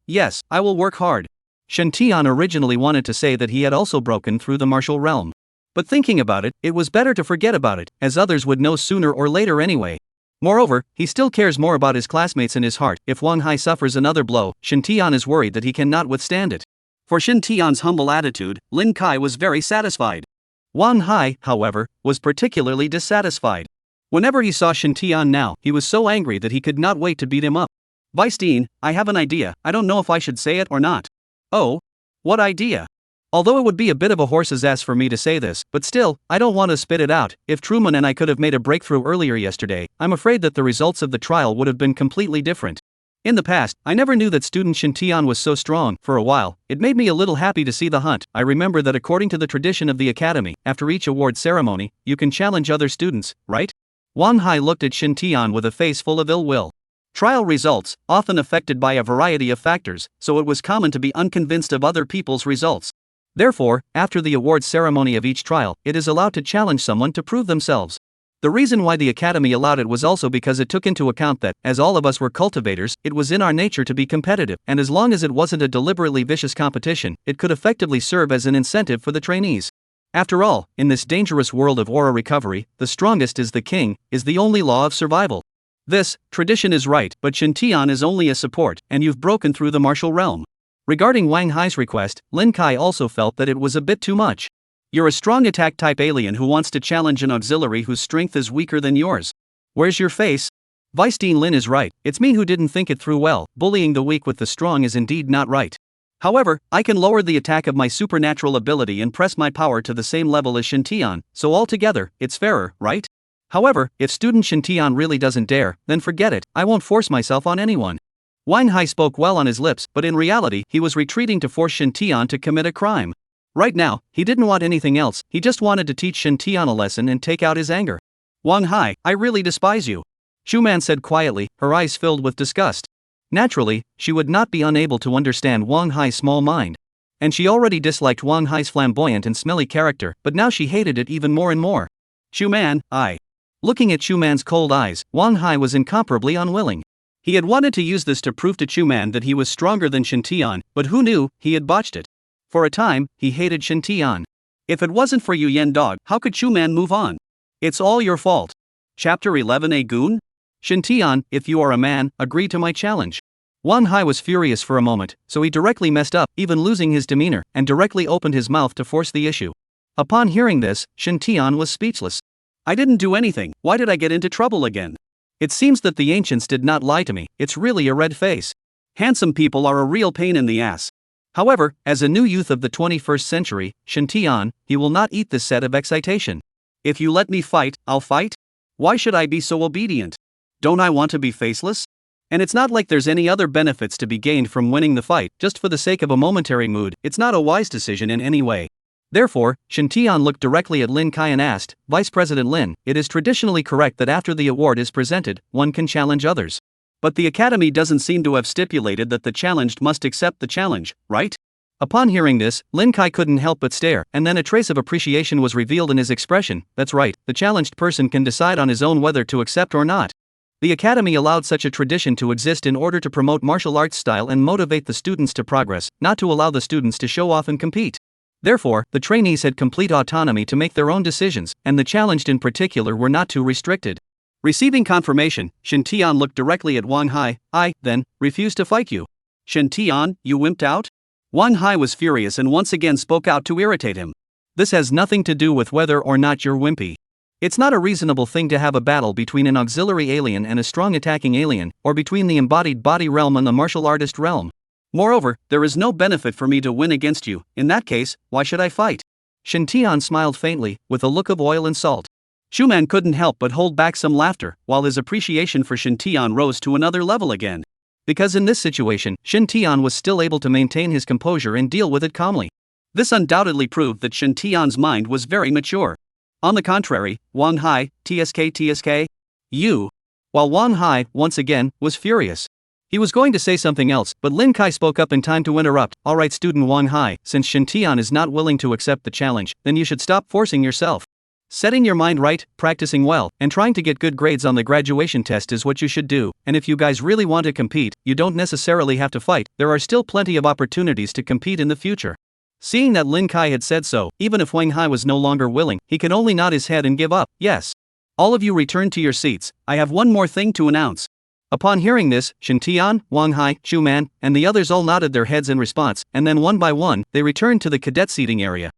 Yes, I will work hard. Shen Tian originally wanted to say that he had also broken through the martial realm. But thinking about it, it was better to forget about it, as others would know sooner or later anyway. Moreover, he still cares more about his classmates in his heart. If Wang Hai suffers another blow, Shen Tian is worried that he cannot withstand it. For Shen Tian's humble attitude, Lin Kai was very satisfied. Wang Hai, however, was particularly dissatisfied. Whenever he saw Shen Tian now, he was so angry that he could not wait to beat him up. Vice Dean, I have an idea, I don't know if I should say it or not. Oh? What idea? Although it would be a bit of a horse's ass for me to say this, but still, I don't want to spit it out. If Truman and I could have made a breakthrough earlier yesterday, I'm afraid that the results of the trial would have been completely different. In the past, I never knew that student Shen Tian was so strong. For a while, it made me a little happy to see the hunt. I remember that according to the tradition of the academy, after each award ceremony, you can challenge other students, right? Wang Hai looked at Shen Tian with a face full of ill will. Trial results, often affected by a variety of factors, so it was common to be unconvinced of other people's results. Therefore, after the award ceremony of each trial, it is allowed to challenge someone to prove themselves. The reason why the Academy allowed it was also because it took into account that, as all of us were cultivators, it was in our nature to be competitive, and as long as it wasn't a deliberately vicious competition, it could effectively serve as an incentive for the trainees. After all, in this dangerous world of aura recovery, the strongest is the king, is the only law of survival. This tradition is right, but Shen Tian is only a support, and you've broken through the martial realm. Regarding Wang Hai's request, Lin Kai also felt that it was a bit too much. You're a strong attack type alien who wants to challenge an auxiliary whose strength is weaker than yours. Where's your face? Vice Dean Lin is right, it's me who didn't think it through well. Bullying the weak with the strong is indeed not right. However, I can lower the attack of my supernatural ability and press my power to the same level as Shintian, so altogether, it's fairer, right? However, if student Shintian really doesn't dare, then forget it, I won't force myself on anyone. Wang Hai spoke well on his lips, but in reality, he was retreating to force Shintian to commit a crime. Right now, he didn't want anything else, he just wanted to teach Shintian a lesson and take out his anger. Wang Hai, I really despise you. Shuman said quietly, her eyes filled with disgust. Naturally, she would not be unable to understand Wang Hai's small mind. And she already disliked Wang Hai's flamboyant and smelly character, but now she hated it even more and more. Shuman, I. Looking at Shuman's cold eyes, Wang Hai was incomparably unwilling. He had wanted to use this to prove to Shuman that he was stronger than Shintian, but who knew, he had botched it. For a time, he hated Shintian. If it wasn't for Yu Yen Dog, how could Shuman move on? It's all your fault. Chapter 11. A goon? Shintian, if you are a man, agree to my challenge. Wang Hai was furious for a moment, so he directly messed up, even losing his demeanor, and directly opened his mouth to force the issue. Upon hearing this, Shintian was speechless. I didn't do anything, why did I get into trouble again? It seems that the ancients did not lie to me, it's really a red face. Handsome people are a real pain in the ass. However, as a new youth of the 21st century, Shintian, he will not eat this set of excitation. If you let me fight, I'll fight? Why should I be so obedient? Don't I want to be faceless? And it's not like there's any other benefits to be gained from winning the fight, just for the sake of a momentary mood, it's not a wise decision in any way. Therefore, Shintian looked directly at Lin Kai and asked, Vice President Lin, it is traditionally correct that after the award is presented, one can challenge others. But the Academy doesn't seem to have stipulated that the challenged must accept the challenge, right? Upon hearing this, Lin Kai couldn't help but stare, and then a trace of appreciation was revealed in his expression. That's right, the challenged person can decide on his own whether to accept or not. The Academy allowed such a tradition to exist in order to promote martial arts style and motivate the students to progress, not to allow the students to show off and compete. Therefore, the trainees had complete autonomy to make their own decisions, and the challenged in particular were not too restricted. Receiving confirmation, Shintian looked directly at Wang Hai. I, then, refuse to fight you. Shintian, you wimped out? Wang Hai was furious and once again spoke out to irritate him. This has nothing to do with whether or not you're wimpy. It's not a reasonable thing to have a battle between an auxiliary alien and a strong attacking alien, or between the embodied body realm and the martial artist realm. Moreover, there is no benefit for me to win against you. In that case, why should I fight? Shintian smiled faintly, with a look of oil and salt. Shuman couldn't help but hold back some laughter, while his appreciation for Shintian rose to another level again. Because in this situation, Shintian was still able to maintain his composure and deal with it calmly. This undoubtedly proved that Shintian's mind was very mature. On the contrary, Wang Hai, TSK, you. While Wang Hai, once again, was furious. He was going to say something else, but Lin Kai spoke up in time to interrupt. Alright student Wang Hai, since Shintian is not willing to accept the challenge, then you should stop forcing yourself. Setting your mind right, practicing well, and trying to get good grades on the graduation test is what you should do, and if you guys really want to compete, you don't necessarily have to fight, there are still plenty of opportunities to compete in the future. Seeing that Lin Kai had said so, even if Wang Hai was no longer willing, he could only nod his head and give up. Yes. All of you return to your seats, I have one more thing to announce. Upon hearing this, Shintian, Wang Hai, Shuman, and the others all nodded their heads in response, and then one by one, they returned to the cadet seating area.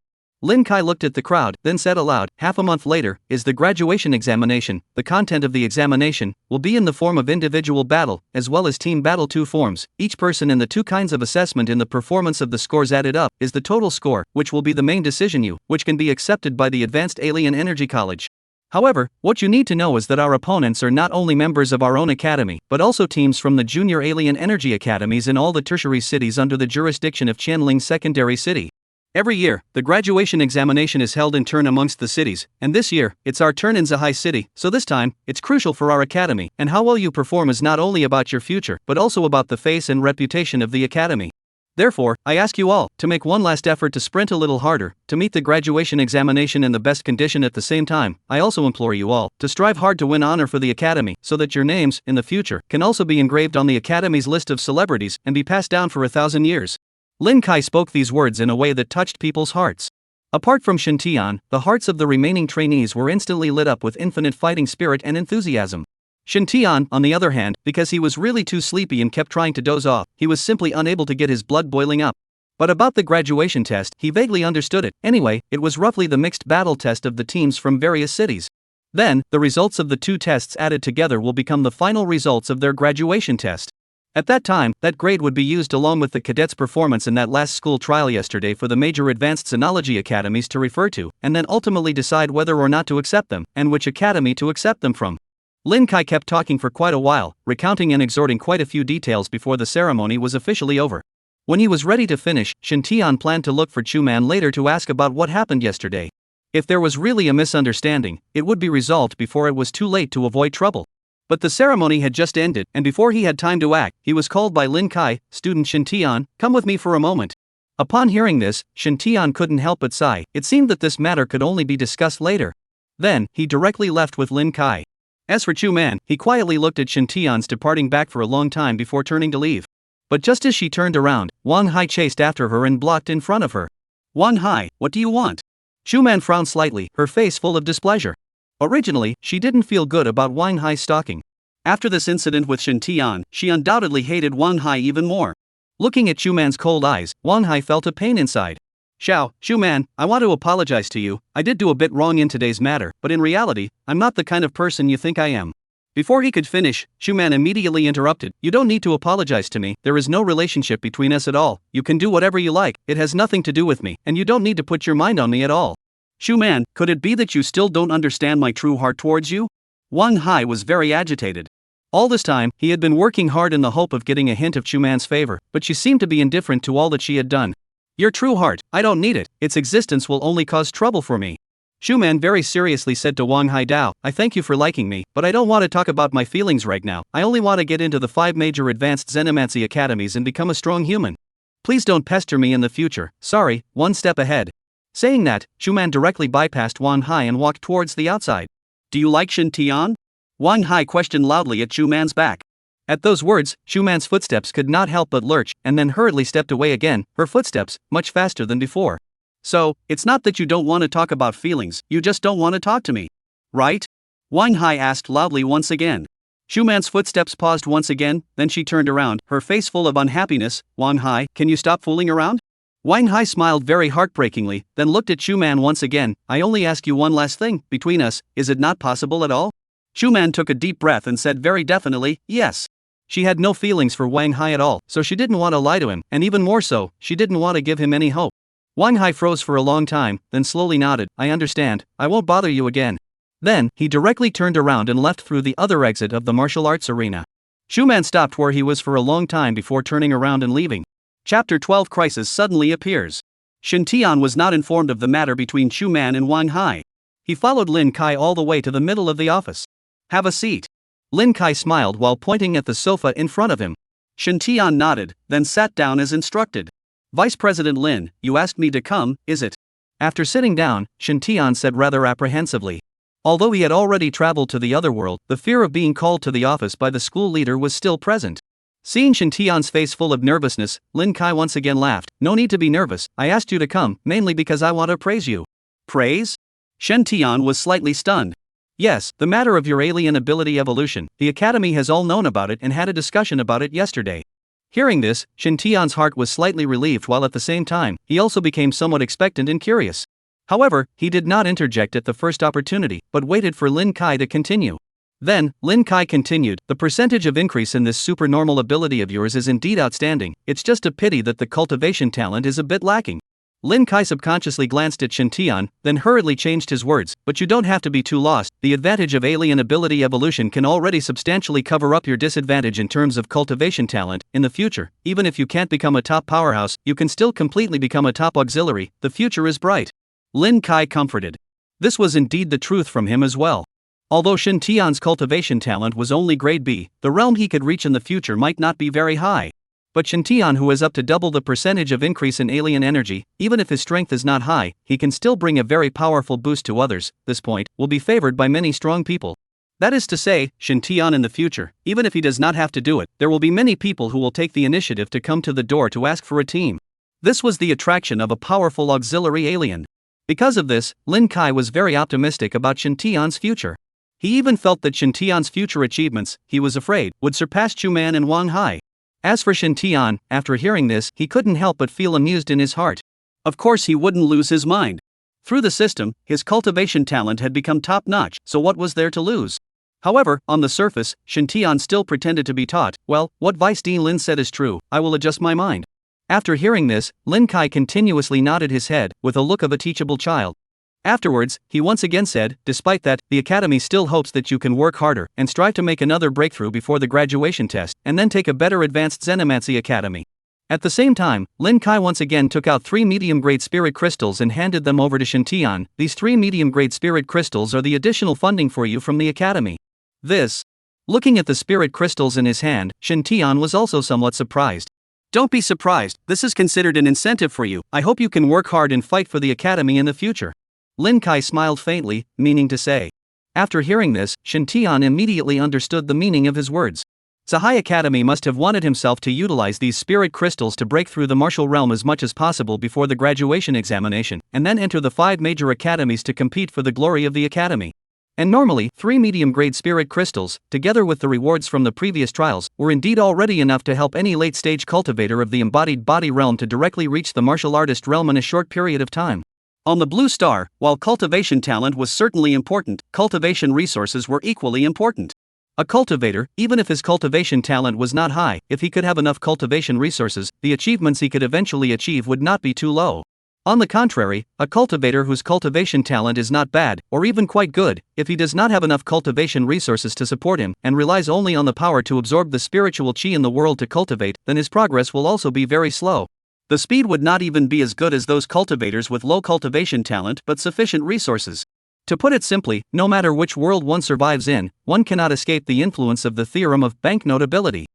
Lin Kai looked at the crowd, then said aloud, half a month later, is the graduation examination. The content of the examination will be in the form of individual battle, as well as team battle 2 forms. Each person in the 2 kinds of assessment in the performance of the scores added up is the total score, which will be the main decision which can be accepted by the Advanced Alien Energy College. However, what you need to know is that our opponents are not only members of our own academy, but also teams from the junior alien energy academies in all the tertiary cities under the jurisdiction of Qianling Secondary City. Every year, the graduation examination is held in turn amongst the cities, and this year, it's our turn in Zahai City, so this time, it's crucial for our academy, and how well you perform is not only about your future, but also about the face and reputation of the academy. Therefore, I ask you all to make one last effort to sprint a little harder, to meet the graduation examination in the best condition at the same time. I also implore you all to strive hard to win honor for the academy, so that your names, in the future, can also be engraved on the academy's list of celebrities and be passed down for 1,000 years. Lin Kai spoke these words in a way that touched people's hearts. Apart from Shintian, the hearts of the remaining trainees were instantly lit up with infinite fighting spirit and enthusiasm. Shintian, on the other hand, because he was really too sleepy and kept trying to doze off, he was simply unable to get his blood boiling up. But about the graduation test, he vaguely understood it. Anyway, it was roughly the mixed battle test of the teams from various cities. Then, the results of the two tests added together will become the final results of their graduation test. At that time, that grade would be used along with the cadets' performance in that last school trial yesterday for the major advanced sinology academies to refer to, and then ultimately decide whether or not to accept them, and which academy to accept them from. Lin Kai kept talking for quite a while, recounting and exhorting quite a few details before the ceremony was officially over. When he was ready to finish, Shin Tian planned to look for Chu-man later to ask about what happened yesterday. If there was really a misunderstanding, it would be resolved before it was too late to avoid trouble. But the ceremony had just ended, and before he had time to act, he was called by Lin Kai. "Student Shin Tian, come with me for a moment." Upon hearing this, Shin Tian couldn't help but sigh. It seemed that this matter could only be discussed later. Then, he directly left with Lin Kai. As for Chu-man, he quietly looked at Shin Tian's departing back for a long time before turning to leave. But just as she turned around, Wang Hai chased after her and blocked in front of her. "Wang Hai, what do you want?" Chu-man frowned slightly, her face full of displeasure. Originally, she didn't feel good about Wang Hai's stalking. After this incident with Shin Tian, she undoubtedly hated Wang Hai even more. Looking at Chu-man's cold eyes, Wang Hai felt a pain inside. Chu-man, I want to apologize to you. I did do a bit wrong in today's matter, but in reality, I'm not the kind of person you think I am." Before he could finish, Chu-man immediately interrupted. "You don't need to apologize to me, there is no relationship between us at all. You can do whatever you like, it has nothing to do with me, and you don't need to put your mind on me at all." "Chu-man, could it be that you still don't understand my true heart towards you?" Wang Hai was very agitated. All this time, he had been working hard in the hope of getting a hint of Chu-man's favor, but she seemed to be indifferent to all that she had done. "Your true heart, I don't need it, its existence will only cause trouble for me." Chu-man very seriously said to Wang Hai, "Dao, I thank you for liking me, but I don't want to talk about my feelings right now. I only want to get into the 5 major advanced Zenomancy academies and become a strong human. Please don't pester me in the future, sorry, one step ahead." Saying that, Chu-man directly bypassed Wang Hai and walked towards the outside. "Do you like Shin Tian?" Wang Hai questioned loudly at Chu-man's back. At those words, Chu-man's footsteps could not help but lurch, and then hurriedly stepped away again, her footsteps, much faster than before. "So, it's not that you don't want to talk about feelings, you just don't want to talk to me, right?" Wang Hai asked loudly once again. Chu-man's footsteps paused once again, then she turned around, her face full of unhappiness. "Wang Hai, can you stop fooling around?" Wang Hai smiled very heartbreakingly, then looked at Chu-man once again. "I only ask you one last thing, between us, is it not possible at all?" Chu-man took a deep breath and said very definitely, "Yes." She had no feelings for Wang Hai at all, so she didn't want to lie to him, and even more so, she didn't want to give him any hope. Wang Hai froze for a long time, then slowly nodded. "I understand, I won't bother you again." Then, he directly turned around and left through the other exit of the martial arts arena. Chu-man stopped where he was for a long time before turning around and leaving. Chapter 12 Crisis suddenly appears. Shin Tian was not informed of the matter between Chu-man and Wang Hai. He followed Lin Kai all the way to the middle of the office. "Have a seat." Lin Kai smiled while pointing at the sofa in front of him. Shin Tian nodded, then sat down as instructed. "Vice President Lin, you asked me to come, is it?" After sitting down, Shin Tian said rather apprehensively. Although he had already traveled to the other world, the fear of being called to the office by the school leader was still present. Seeing Shin Tian's face full of nervousness, Lin Kai once again laughed. "No need to be nervous, I asked you to come, mainly because I want to praise you." "Praise?" Shin Tian was slightly stunned. "Yes, the matter of your alien ability evolution, the academy has all known about it and had a discussion about it yesterday." Hearing this, Shin Tian's heart was slightly relieved while at the same time, he also became somewhat expectant and curious. However, he did not interject at the first opportunity, but waited for Lin Kai to continue. Then, Lin Kai continued, "The percentage of increase in this supernormal ability of yours is indeed outstanding, it's just a pity that the cultivation talent is a bit lacking." Lin Kai subconsciously glanced at Shin Tian, then hurriedly changed his words. "But you don't have to be too lost, the advantage of alien ability evolution can already substantially cover up your disadvantage in terms of cultivation talent. In the future, even if you can't become a top powerhouse, you can still completely become a top auxiliary, the future is bright." Lin Kai comforted. This was indeed the truth from him as well. Although Shin Tian's cultivation talent was only grade B, the realm he could reach in the future might not be very high. But Shin Tian, who has up to double the percentage of increase in alien energy, even if his strength is not high, he can still bring a very powerful boost to others. This point will be favored by many strong people. That is to say, Shin Tian in the future, even if he does not have to do it, there will be many people who will take the initiative to come to the door to ask for a team. This was the attraction of a powerful auxiliary alien. Because of this, Lin Kai was very optimistic about Shin Tian's future. He even felt that Shin Tian's future achievements, he was afraid, would surpass Chu-man and Wang Hai. As for Shin Tian, after hearing this, he couldn't help but feel amused in his heart. Of course he wouldn't lose his mind. Through the system, his cultivation talent had become top-notch, so what was there to lose? However, on the surface, Shintian still pretended to be taught. Well, what Vice Dean Lin said is true, I will adjust my mind. After hearing this, Lin Kai continuously nodded his head, with a look of a teachable child. Afterwards, he once again said, despite that, the academy still hopes that you can work harder, and strive to make another breakthrough before the graduation test, and then take a better advanced Zenomancy academy. At the same time, Lin Kai once again took out 3 medium-grade spirit crystals and handed them over to Shintian. These 3 medium-grade spirit crystals are the additional funding for you from the academy. This. Looking at the spirit crystals in his hand, Shintian was also somewhat surprised. Don't be surprised, this is considered an incentive for you. I hope you can work hard and fight for the academy in the future. Lin Kai smiled faintly, meaning to say. After hearing this, Shintian immediately understood the meaning of his words. Zahai Academy must have wanted himself to utilize these spirit crystals to break through the martial realm as much as possible before the graduation examination, and then enter the 5 major academies to compete for the glory of the academy. And normally, 3 medium-grade spirit crystals, together with the rewards from the previous trials, were indeed already enough to help any late-stage cultivator of the embodied body realm to directly reach the martial artist realm in a short period of time. On the Blue Star, while cultivation talent was certainly important, cultivation resources were equally important. A cultivator, even if his cultivation talent was not high, if he could have enough cultivation resources, the achievements he could eventually achieve would not be too low. On the contrary, a cultivator whose cultivation talent is not bad, or even quite good, if he does not have enough cultivation resources to support him, and relies only on the power to absorb the spiritual chi in the world to cultivate, then his progress will also be very slow. The speed would not even be as good as those cultivators with low cultivation talent but sufficient resources. To put it simply, no matter which world one survives in, one cannot escape the influence of the theorem of banknote ability.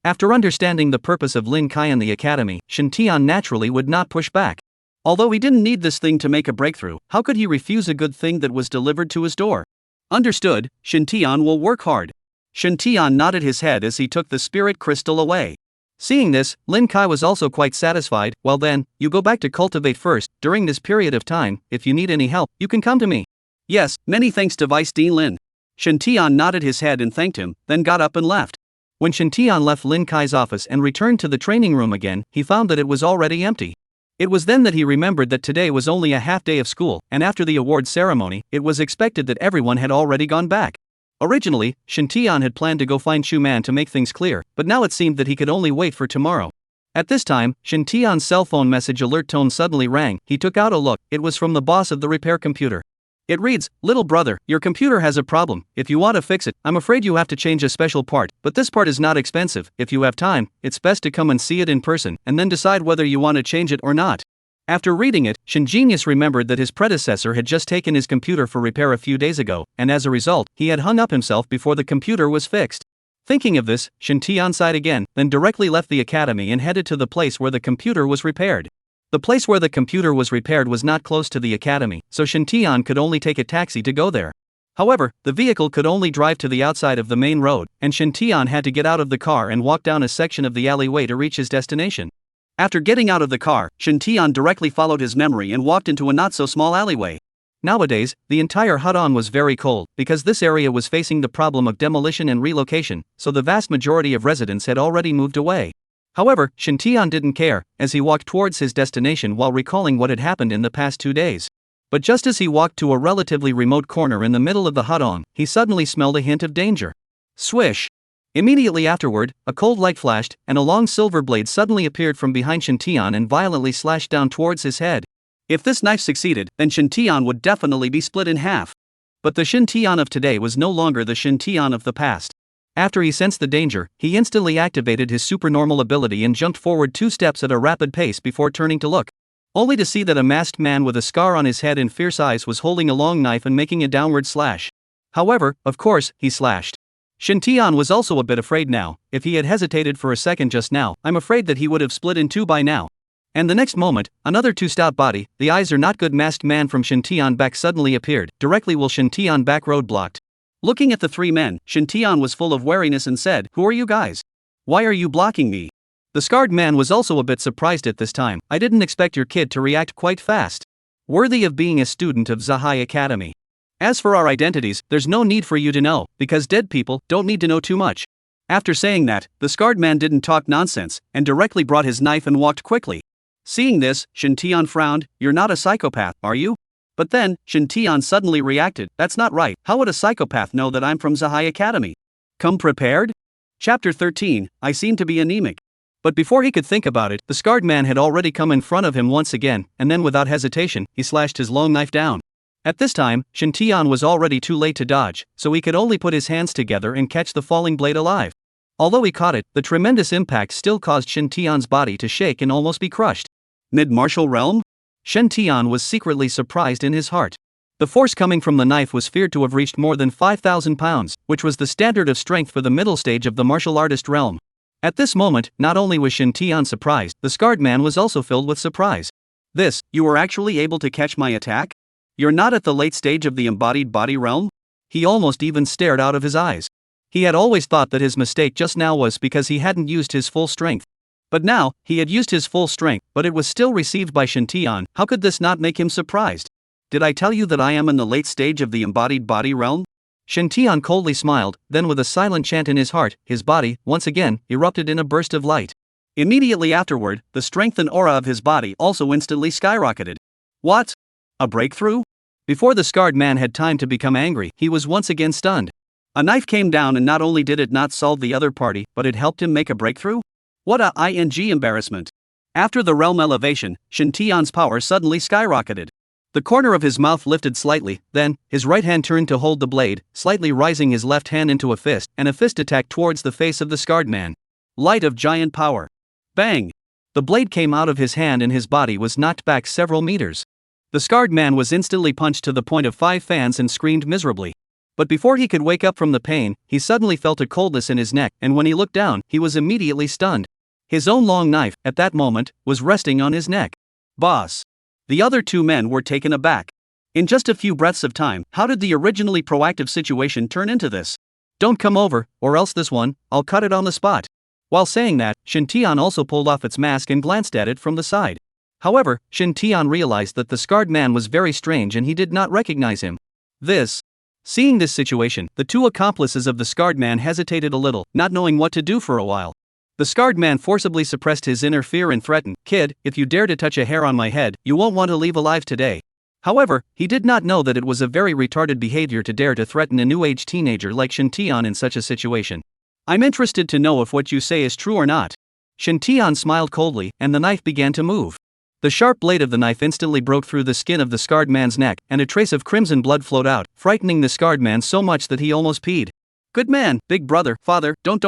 After understanding the purpose of Lin Kai and the academy, Shintian naturally would not push back. Although he didn't need this thing to make a breakthrough, how could he refuse a good thing that was delivered to his door? Understood, Shintian will work hard. Shintian nodded his head as he took the spirit crystal away. Seeing this, Lin Kai was also quite satisfied. Well then, you go back to cultivate first. During this period of time, if you need any help, you can come to me. Yes, many thanks to Vice Dean Lin. Shintian nodded his head and thanked him, then got up and left. When Shintian left Lin Kai's office and returned to the training room again, he found that it was already empty. It was then that he remembered that today was only a half day of school, and after the award ceremony, it was expected that everyone had already gone back. Originally, Shintian had planned to go find Schumann to make things clear, but now it seemed that he could only wait for tomorrow. At this time, Shintian's cell phone message alert tone suddenly rang. He took out a look. It was from the boss of the repair computer. It reads, "Little brother, your computer has a problem. If you want to fix it, I'm afraid you have to change a special part, but this part is not expensive. If you have time, it's best to come and see it in person, and then decide whether you want to change it or not." After reading it, Shingenius remembered that his predecessor had just taken his computer for repair a few days ago, and as a result, he had hung up himself before the computer was fixed. Thinking of this, Shintian sighed again, then directly left the academy and headed to the place where the computer was repaired. The place where the computer was repaired was not close to the academy, so Shintian could only take a taxi to go there. However, the vehicle could only drive to the outside of the main road, and Shintian had to get out of the car and walk down a section of the alleyway to reach his destination. After getting out of the car, Shintian directly followed his memory and walked into a not-so-small alleyway. Nowadays, the entire Hudon was very cold, because this area was facing the problem of demolition and relocation, so the vast majority of residents had already moved away. However, Shintian didn't care, as he walked towards his destination while recalling what had happened in the past 2 days. But just as he walked to a relatively remote corner in the middle of the Hudon, he suddenly smelled a hint of danger. Swish! Immediately afterward, a cold light flashed, and a long silver blade suddenly appeared from behind Shintian and violently slashed down towards his head. If this knife succeeded, then Shintian would definitely be split in half. But the Shintian of today was no longer the Shintian of the past. After he sensed the danger, he instantly activated his supernormal ability and jumped forward 2 steps at a rapid pace before turning to look. Only to see that a masked man with a scar on his head and fierce eyes was holding a long knife and making a downward slash. However, of course, he slashed. Shintian was also a bit afraid now. If he had hesitated for a second just now, I'm afraid that he would have split in 2 by now. And the next moment, another 2-stout body, the eyes are not good masked man from Shintian back suddenly appeared, directly while Shintian back roadblocked. Looking at the 3 men, Shintian was full of wariness and said, "Who are you guys? Why are you blocking me?" The scarred man was also a bit surprised at this time. "I didn't expect your kid to react quite fast. Worthy of being a student of Zahai Academy. As for our identities, there's no need for you to know, because dead people don't need to know too much." After saying that, the scarred man didn't talk nonsense, and directly brought his knife and walked quickly. Seeing this, Shintian frowned. "You're not a psychopath, are you?" But then, Shin Tian suddenly reacted, "That's not right, how would a psychopath know that I'm from Zahai Academy? Come prepared?" Chapter 13, I seem to be anemic. But before he could think about it, the scarred man had already come in front of him once again, and then without hesitation, he slashed his long knife down. At this time, Shin Tian was already too late to dodge, so he could only put his hands together and catch the falling blade alive. Although he caught it, the tremendous impact still caused Shin Tian's body to shake and almost be crushed. Mid-martial realm? Shin Tian was secretly surprised in his heart. The force coming from the knife was feared to have reached more than 5,000 pounds, which was the standard of strength for the middle stage of the martial artist realm. At this moment, not only was Shin Tian surprised, the scarred man was also filled with surprise. You were actually able to catch my attack? You're not at the late stage of the embodied body realm? He almost even stared out of his eyes. He had always thought that his mistake just now was because he hadn't used his full strength. But now, he had used his full strength, but it was still received by Shin Tian. How could this not make him surprised? Did I tell you that I am in the late stage of the embodied body realm? Shin Tian coldly smiled, then with a silent chant in his heart, his body, once again, erupted in a burst of light. Immediately afterward, the strength and aura of his body also instantly skyrocketed. What? A breakthrough? Before the scarred man had time to become angry, he was once again stunned. A knife came down and not only did it not solve the other party, but it helped him make a breakthrough? What a embarrassment. After the realm elevation, Shin Tian's power suddenly skyrocketed. The corner of his mouth lifted slightly, then, his right hand turned to hold the blade, slightly rising his left hand into a fist, and a fist attack towards the face of the scarred man. Light of giant power. Bang! The blade came out of his hand and his body was knocked back several meters. The scarred man was instantly punched to the point of 5 fans and screamed miserably. But before he could wake up from the pain, he suddenly felt a coldness in his neck, and when he looked down, he was immediately stunned. His own long knife, at that moment, was resting on his neck. Boss. The other 2 men were taken aback. In just a few breaths of time, how did the originally proactive situation turn into this? Don't come over, or else this one, I'll cut it on the spot. While saying that, Shin Tian also pulled off its mask and glanced at it from the side. However, Shin Tian realized that the scarred man was very strange and he did not recognize him. Seeing this situation, the 2 accomplices of the scarred man hesitated a little, not knowing what to do for a while. The scarred man forcibly suppressed his inner fear and threatened, "Kid, if you dare to touch a hair on my head, you won't want to leave alive today." However, he did not know that it was a very retarded behavior to dare to threaten a new age teenager like Shin Tian in such a situation. "I'm interested to know if what you say is true or not." Shin Tian smiled coldly, and the knife began to move. The sharp blade of the knife instantly broke through the skin of the scarred man's neck, and a trace of crimson blood flowed out, frightening the scarred man so much that he almost peed. "Good man, big brother, father, don't,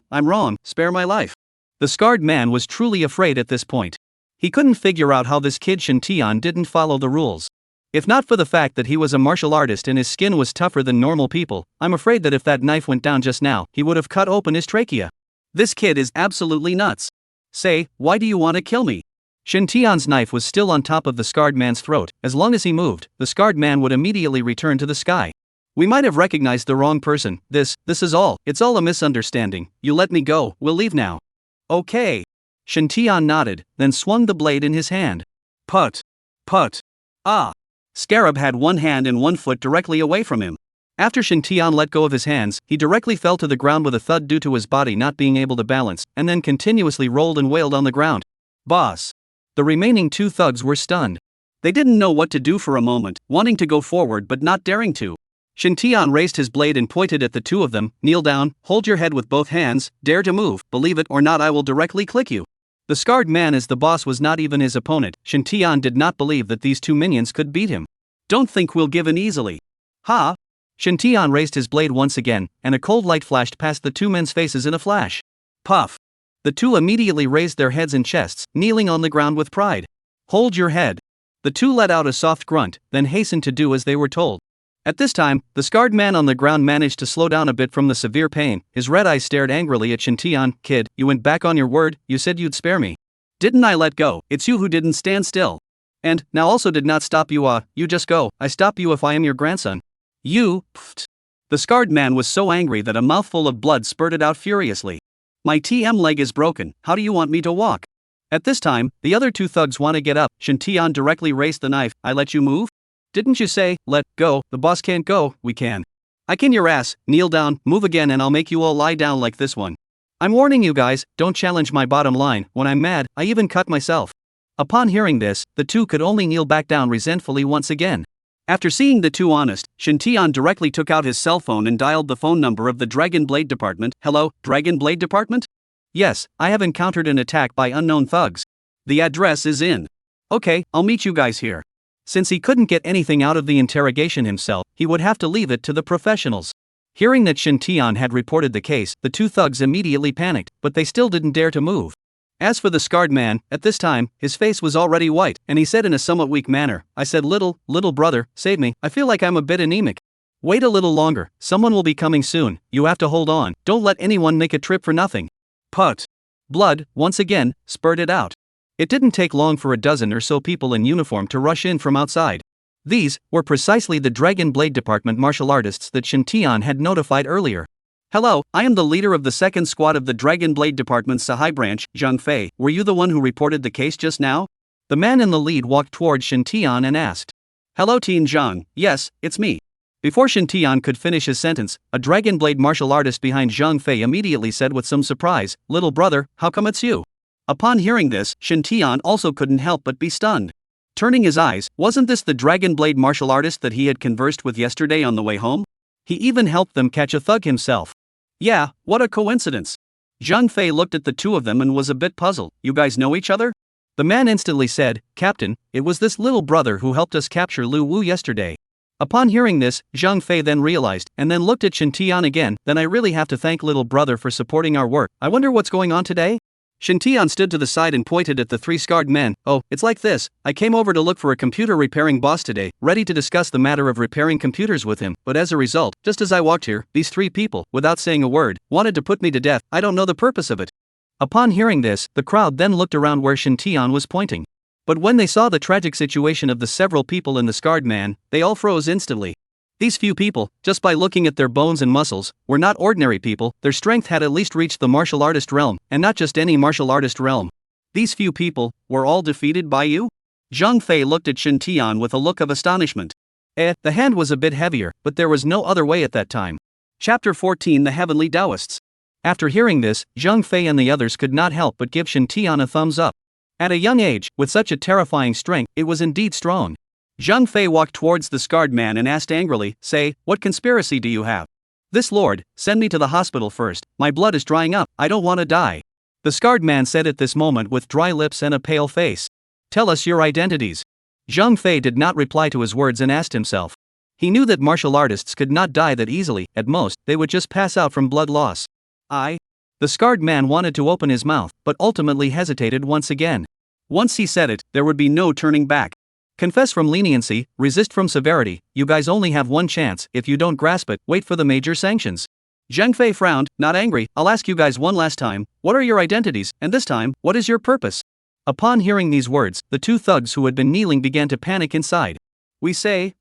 I'm wrong, spare my life." The scarred man was truly afraid at this point. He couldn't figure out how this kid Shin Tian didn't follow the rules. If not for the fact that he was a martial artist and his skin was tougher than normal people, I'm afraid that if that knife went down just now, he would have cut open his trachea. This kid is absolutely nuts. Say, why do you want to kill me? Shin Tian's knife was still on top of the scarred man's throat. As long as he moved, the scarred man would immediately return to the sky. "We might have recognized the wrong person. This is all. It's all a misunderstanding. You let me go, we'll leave now." "Okay." Shin Tian nodded, then swung the blade in his hand. Put. Ah. Scarab had one hand and one foot directly away from him. After Shin Tian let go of his hands, he directly fell to the ground with a thud due to his body not being able to balance, and then continuously rolled and wailed on the ground. "Boss." The remaining 2 thugs were stunned. They didn't know what to do for a moment, wanting to go forward but not daring to. Shin Tian raised his blade and pointed at the 2 of them. "Kneel down, hold your head with both hands, dare to move, believe it or not I will directly click you." The scarred man as the boss was not even his opponent. Shin Tian did not believe that these 2 minions could beat him. "Don't think we'll give in easily." "Ha!" Shin Tian raised his blade once again, and a cold light flashed past the 2 men's faces in a flash. Puff! The 2 immediately raised their heads and chests, kneeling on the ground with pride. "Hold your head." The 2 let out a soft grunt, then hastened to do as they were told. At this time, the scarred man on the ground managed to slow down a bit from the severe pain. His red eyes stared angrily at Shin Tian. "Kid, you went back on your word, you said you'd spare me. Didn't I let go? It's you who didn't stand still. And, now also did not stop you you just go, I stop you if I am your grandson. You, pfft." The scarred man was so angry that a mouthful of blood spurted out furiously. "My TM leg is broken, how do you want me to walk?" At this time, the other 2 thugs want to get up. Shin Tian directly raised the knife. "I let you move? Didn't you say, let go? The boss can't go, we can. I can your ass, kneel down, move again and I'll make you all lie down like this one. I'm warning you guys, don't challenge my bottom line. When I'm mad, I even cut myself." Upon hearing this, the 2 could only kneel back down resentfully once again. After seeing the two honest, Shintian directly took out his cell phone and dialed the phone number of the Dragon Blade Department. Hello, Dragon Blade Department? Yes, I have encountered an attack by unknown thugs. The address is in. Okay, I'll meet you guys here. Since he couldn't get anything out of the interrogation himself, he would have to leave it to the professionals. Hearing that Shintian had reported the case, the two thugs immediately panicked, but they still didn't dare to move. As for the scarred man, at this time, his face was already white, and he said in a somewhat weak manner, I said, little brother, save me, I feel like I'm a bit anemic. Wait a little longer, someone will be coming soon, you have to hold on, don't let anyone make a trip for nothing. Put. Blood, once again, spurted out. It didn't take long for a dozen or so people in uniform to rush in from outside. These were precisely the Dragon Blade Department martial artists that Shintian had notified earlier. Hello, I am the leader of the second squad of the Dragon Blade Department's Sahai branch, Zhang Fei. Were you the one who reported the case just now? The man in the lead walked toward Shintian and asked. Hello Teen Zhang, yes, it's me. Before Shintian could finish his sentence, a Dragon Blade martial artist behind Zhang Fei immediately said with some surprise, little brother, how come it's you? Upon hearing this, Shintian also couldn't help but be stunned. Turning his eyes, wasn't this the Dragon Blade martial artist that he had conversed with yesterday on the way home? He even helped them catch a thug himself. Yeah, what a coincidence. Zhang Fei looked at the two of them and was a bit puzzled. You guys know each other? The man instantly said, Captain, it was this little brother who helped us capture Lu Wu yesterday. Upon hearing this, Zhang Fei then realized, and then looked at Shintian again, then I really have to thank little brother for supporting our work. I wonder what's going on today? Shintian stood to the side and pointed at the three scarred men. Oh, it's like this, I came over to look for a computer repairing boss today, ready to discuss the matter of repairing computers with him, but as a result, just as I walked here, these three people, without saying a word, wanted to put me to death. I don't know the purpose of it. Upon hearing this, the crowd then looked around where Shintian was pointing. But when they saw the tragic situation of the several people and the scarred man, they all froze instantly. These few people, just by looking at their bones and muscles, were not ordinary people, their strength had at least reached the martial artist realm, and not just any martial artist realm. These few people were all defeated by you? Zhang Fei looked at Shintian with a look of astonishment. The hand was a bit heavier, but there was no other way at that time. Chapter 14 The Heavenly Taoists. After hearing this, Zhang Fei and the others could not help but give Shintian a thumbs up. At a young age, with such a terrifying strength, it was indeed strong. Zhang Fei walked towards the scarred man and asked angrily, say, what conspiracy do you have? This lord, send me to the hospital first, my blood is drying up, I don't want to die. The scarred man said at this moment with dry lips and a pale face. Tell us your identities. Zhang Fei did not reply to his words and asked himself. He knew that martial artists could not die that easily, at most, they would just pass out from blood loss. The scarred man wanted to open his mouth, but ultimately hesitated once again. Once he said it, there would be no turning back. Confess from leniency, resist from severity, you guys only have one chance, if you don't grasp it, wait for the major sanctions. Zhang Fei frowned, not angry, I'll ask you guys one last time, what are your identities, and this time, what is your purpose? Upon hearing these words, the two thugs who had been kneeling began to panic inside. We say.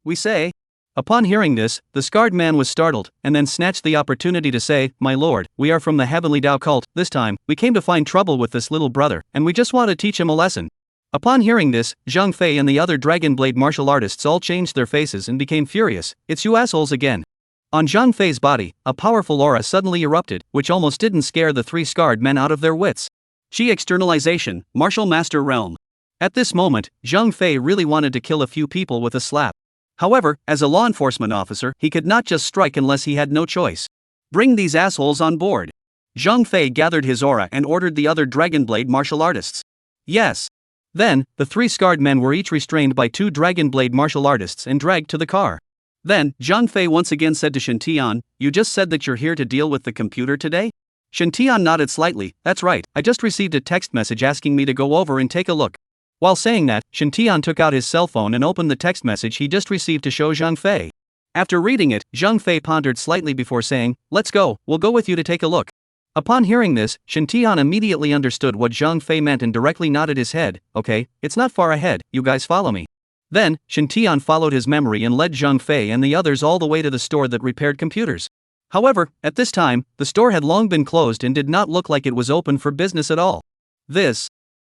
Upon hearing this, the scarred man was startled, and then snatched the opportunity to say, my lord, we are from the Heavenly Tao cult, this time, we came to find trouble with this little brother, and we just want to teach him a lesson. Upon hearing this, Zhang Fei and the other Dragon Blade martial artists all changed their faces and became furious. It's you assholes again. On Zhang Fei's body, a powerful aura suddenly erupted, which almost didn't scare the three scarred men out of their wits. Chi externalization, martial master realm. At this moment, Zhang Fei really wanted to kill a few people with a slap. However, as a law enforcement officer, he could not just strike unless he had no choice. Bring these assholes on board. Zhang Fei gathered his aura and ordered the other Dragon Blade martial artists. Yes. Then, the three scarred men were each restrained by two Dragon Blade martial artists and dragged to the car. Then, Zhang Fei once again said to Shintian, you just said that you're here to deal with the computer today? Shintian nodded slightly, that's right, I just received a text message asking me to go over and take a look. While saying that, Shintian took out his cell phone and opened the text message he just received to show Zhang Fei. After reading it, Zhang Fei pondered slightly before saying, let's go, we'll go with you to take a look. Upon hearing this, Shintian immediately understood what Zhang Fei meant and directly nodded his head, okay, it's not far ahead, you guys follow me. Then, Shintian followed his memory and led Zhang Fei and the others all the way to the store that repaired computers. However, at this time, the store had long been closed and did not look like it was open for business at all.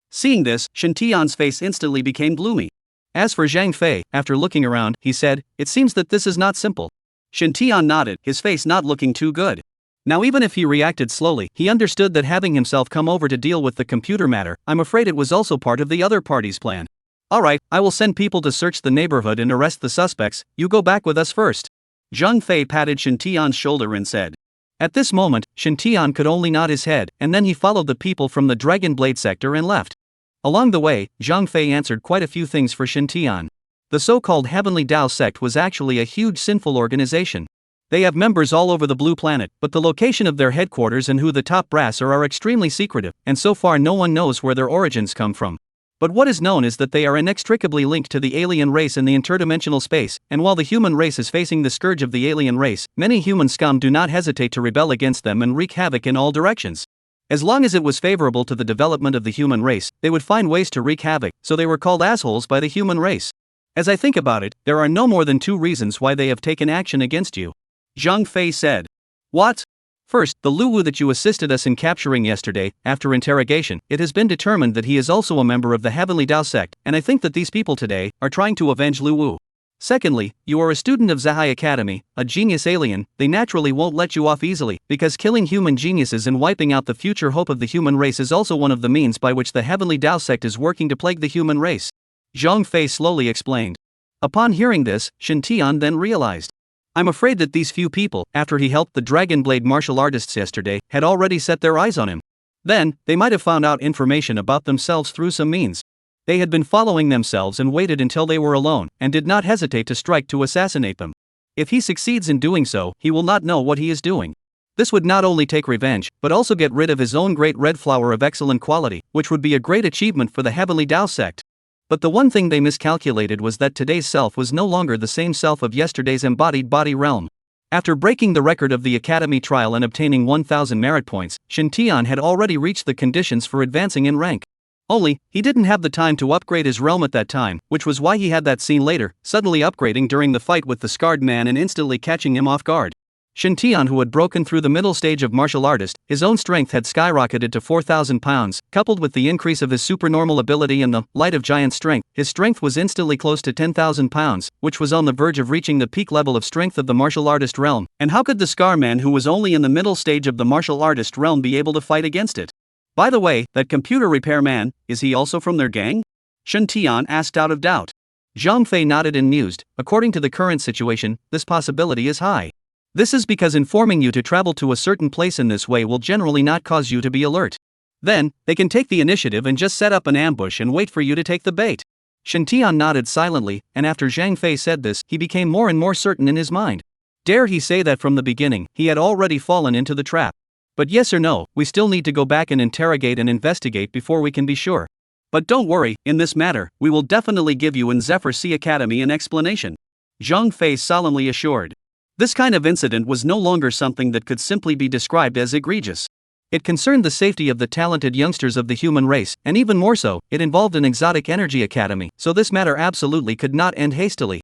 Seeing this, Shintian's face instantly became gloomy. As for Zhang Fei, after looking around, he said, it seems that this is not simple. Shintian nodded, his face not looking too good. Now even if he reacted slowly, he understood that having himself come over to deal with the computer matter, I'm afraid it was also part of the other party's plan. Alright, I will send people to search the neighborhood and arrest the suspects, you go back with us first. Zhang Fei patted Shen Tian's shoulder and said. At this moment, Shen Tian could only nod his head, and then he followed the people from the Dragon Blade sector and left. Along the way, Zhang Fei answered quite a few things for Shen Tian. The so-called Heavenly Tao sect was actually a huge sinful organization. They have members all over the blue planet, but the location of their headquarters and who the top brass are extremely secretive, and so far no one knows where their origins come from. But what is known is that they are inextricably linked to the alien race in the interdimensional space, and while the human race is facing the scourge of the alien race, many human scum do not hesitate to rebel against them and wreak havoc in all directions. As long as it was favorable to the development of the human race, they would find ways to wreak havoc, so they were called assholes by the human race. As I think about it, there are no more than 2 reasons why they have taken action against you. Zhang Fei said. What? First, the Luwu that you assisted us in capturing yesterday, after interrogation, it has been determined that he is also a member of the Heavenly Tao sect, and I think that these people today are trying to avenge Luwu. Secondly, you are a student of Zahai Academy, a genius alien. They naturally won't let you off easily, because killing human geniuses and wiping out the future hope of the human race is also one of the means by which the Heavenly Tao sect is working to plague the human race. Zhang Fei slowly explained. Upon hearing this, Shen Tian then realized. I'm afraid that these few people, after he helped the Dragon Blade martial artists yesterday, had already set their eyes on him. Then, they might have found out information about themselves through some means. They had been following themselves and waited until they were alone, and did not hesitate to strike to assassinate them. If he succeeds in doing so, he will not know what he is doing. This would not only take revenge, but also get rid of his own great red flower of excellent quality, which would be a great achievement for the Heavenly Tao sect. But the one thing they miscalculated was that today's self was no longer the same self of yesterday's embodied body realm. After breaking the record of the Academy trial and obtaining 1,000 merit points, Shen Tian had already reached the conditions for advancing in rank. Only, he didn't have the time to upgrade his realm at that time, which was why he had that scene later, suddenly upgrading during the fight with the scarred man and instantly catching him off guard. Shen Tian, who had broken through the middle stage of martial artist, his own strength had skyrocketed to 4,000 pounds, coupled with the increase of his supernormal ability and the light of giant strength, his strength was instantly close to 10,000 pounds, which was on the verge of reaching the peak level of strength of the martial artist realm. And how could the scar man who was only in the middle stage of the martial artist realm be able to fight against it? By the way, that computer repair man, is he also from their gang? Shen Tian asked out of doubt. Zhang Fei nodded and mused. According to the current situation, this possibility is high. This is because informing you to travel to a certain place in this way will generally not cause you to be alert. Then, they can take the initiative and just set up an ambush and wait for you to take the bait. Shen Tian nodded silently, and after Zhang Fei said this, he became more and more certain in his mind. Dare he say that from the beginning, he had already fallen into the trap. But yes or no, we still need to go back and interrogate and investigate before we can be sure. But don't worry, in this matter, we will definitely give you and Zephyr Sea Academy an explanation. Zhang Fei solemnly assured. This kind of incident was no longer something that could simply be described as egregious. It concerned the safety of the talented youngsters of the human race, and even more so, it involved an exotic energy academy, so this matter absolutely could not end hastily.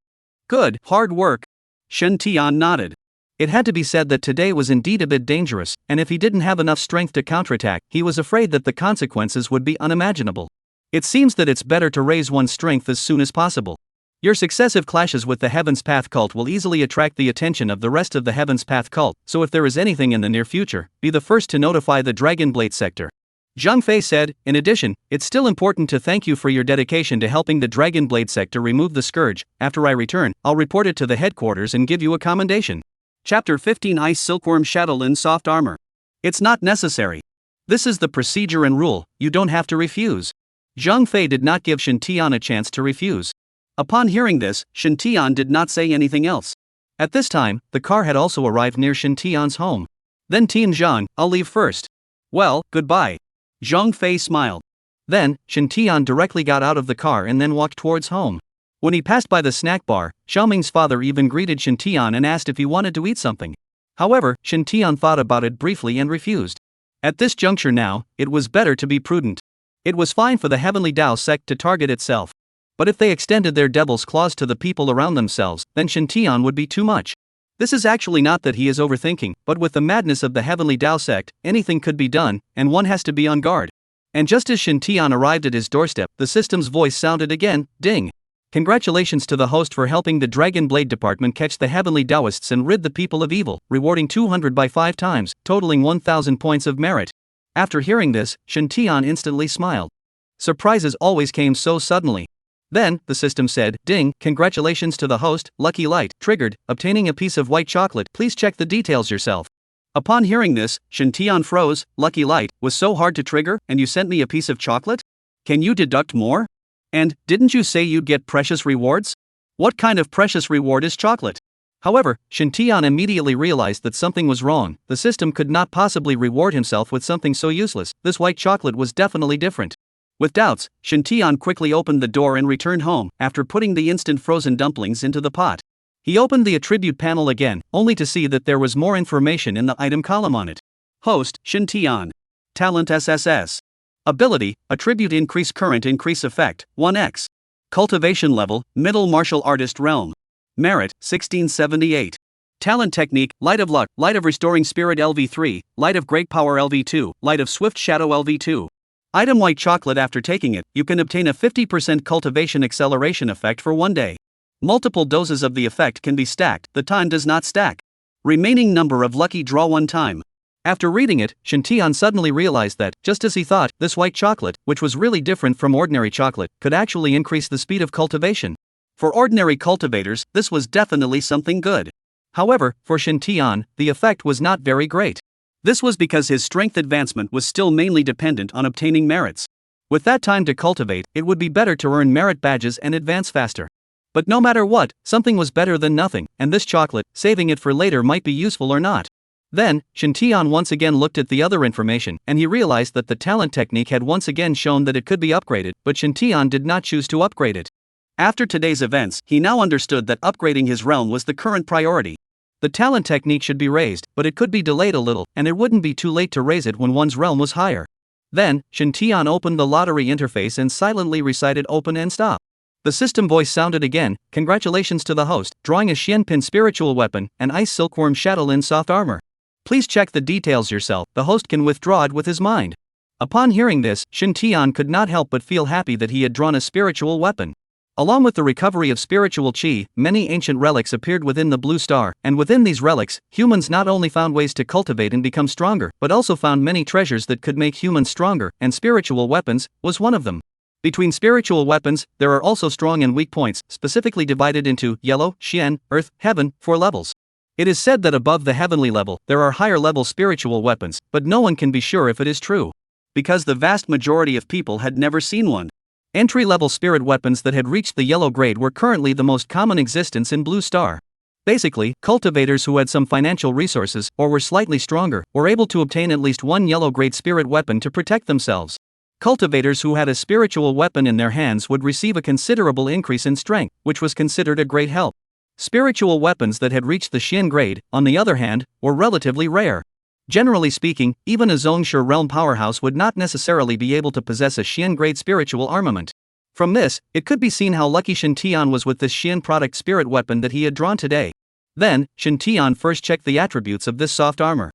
Good, hard work. Shen Tian nodded. It had to be said that today was indeed a bit dangerous, and if he didn't have enough strength to counterattack, he was afraid that the consequences would be unimaginable. It seems that it's better to raise one's strength as soon as possible. Your successive clashes with the Heaven's Path cult will easily attract the attention of the rest of the Heaven's Path cult, so if there is anything in the near future, be the first to notify the Dragon Blade sector. Zhang Fei said. In addition, it's still important to thank you for your dedication to helping the Dragon Blade sector remove the scourge. After I return, I'll report it to the headquarters and give you a commendation. Chapter 15 Ice Silkworm Shadowlin Soft Armor. It's not necessary. This is the procedure and rule, you don't have to refuse. Zhang Fei did not give Shen Tian a chance to refuse. Upon hearing this, Shen Tian did not say anything else. At this time, the car had also arrived near Shen Tian's home. Then Tian Zhang, I'll leave first. Well, goodbye. Zhang Fei smiled. Then, Shen Tian directly got out of the car and then walked towards home. When he passed by the snack bar, Xiaoming's father even greeted Shen Tian and asked if he wanted to eat something. However, Shen Tian thought about it briefly and refused. At this juncture now, it was better to be prudent. It was fine for the Heavenly Tao sect to target itself. But if they extended their devil's claws to the people around themselves, then Shen Tian would be too much. This is actually not that he is overthinking, but with the madness of the Heavenly Tao sect, anything could be done, and one has to be on guard. And just as Shen Tian arrived at his doorstep, the system's voice sounded again, ding. Congratulations to the host for helping the Dragon Blade department catch the Heavenly Taoists and rid the people of evil, rewarding 200 by 5 times, totaling 1,000 points of merit. After hearing this, Shen Tian instantly smiled. Surprises always came so suddenly. Then, the system said, "Ding, congratulations to the host, Lucky Light, triggered, obtaining a piece of white chocolate, please check the details yourself." Upon hearing this, Shintian froze. "Lucky Light, was so hard to trigger, and you sent me a piece of chocolate? Can you deduct more? And, didn't you say you'd get precious rewards? What kind of precious reward is chocolate?" However, Shintian immediately realized that something was wrong. The system could not possibly reward himself with something so useless. This white chocolate was definitely different. With doubts, Shintian quickly opened the door and returned home, after putting the instant frozen dumplings into the pot. He opened the attribute panel again, only to see that there was more information in the item column on it. Host, Shintian. Talent SSS. Ability, attribute increase current increase effect, 1x. Cultivation level, middle martial artist realm. Merit, 1678. Talent technique, light of luck, light of restoring spirit LV3, light of great power LV2, light of swift shadow LV2. Item white chocolate. After taking it, you can obtain a 50% cultivation acceleration effect for 1 day. Multiple doses of the effect can be stacked, the time does not stack. Remaining number of lucky draw 1 time. After reading it, Shintian suddenly realized that, just as he thought, this white chocolate, which was really different from ordinary chocolate, could actually increase the speed of cultivation. For ordinary cultivators, this was definitely something good. However, for Shintian, the effect was not very great. This was because his strength advancement was still mainly dependent on obtaining merits. With that time to cultivate, it would be better to earn merit badges and advance faster. But no matter what, something was better than nothing, and this chocolate, saving it for later, might be useful or not. Then, Shintian once again looked at the other information, and he realized that the talent technique had once again shown that it could be upgraded, but Shintian did not choose to upgrade it. After today's events, he now understood that upgrading his realm was the current priority. The talent technique should be raised, but it could be delayed a little, and it wouldn't be too late to raise it when one's realm was higher. Then, Shintian opened the lottery interface and silently recited "open and stop." The system voice sounded again, "Congratulations to the host, drawing a Xianpin spiritual weapon, and ice silkworm chatelaine soft armor. Please check the details yourself, the host can withdraw it with his mind." Upon hearing this, Shintian could not help but feel happy that he had drawn a spiritual weapon. Along with the recovery of spiritual chi, many ancient relics appeared within the blue star, and within these relics, humans not only found ways to cultivate and become stronger, but also found many treasures that could make humans stronger, and spiritual weapons was one of them. Between spiritual weapons, there are also strong and weak points, specifically divided into yellow, Xian, earth, heaven, 4 levels. It is said that above the heavenly level, there are higher level spiritual weapons, but no one can be sure if it is true. Because the vast majority of people had never seen one. Entry-level spirit weapons that had reached the yellow grade were currently the most common existence in Blue Star. Basically, cultivators who had some financial resources, or were slightly stronger, were able to obtain at least one yellow grade spirit weapon to protect themselves. Cultivators who had a spiritual weapon in their hands would receive a considerable increase in strength, which was considered a great help. Spiritual weapons that had reached the Xian grade, on the other hand, were relatively rare. Generally speaking, even a Zhongshe realm powerhouse would not necessarily be able to possess a Xian grade spiritual armament. From this, it could be seen how lucky Shintian was with this Xian product spirit weapon that he had drawn today. Then, Shintian first checked the attributes of this soft armor.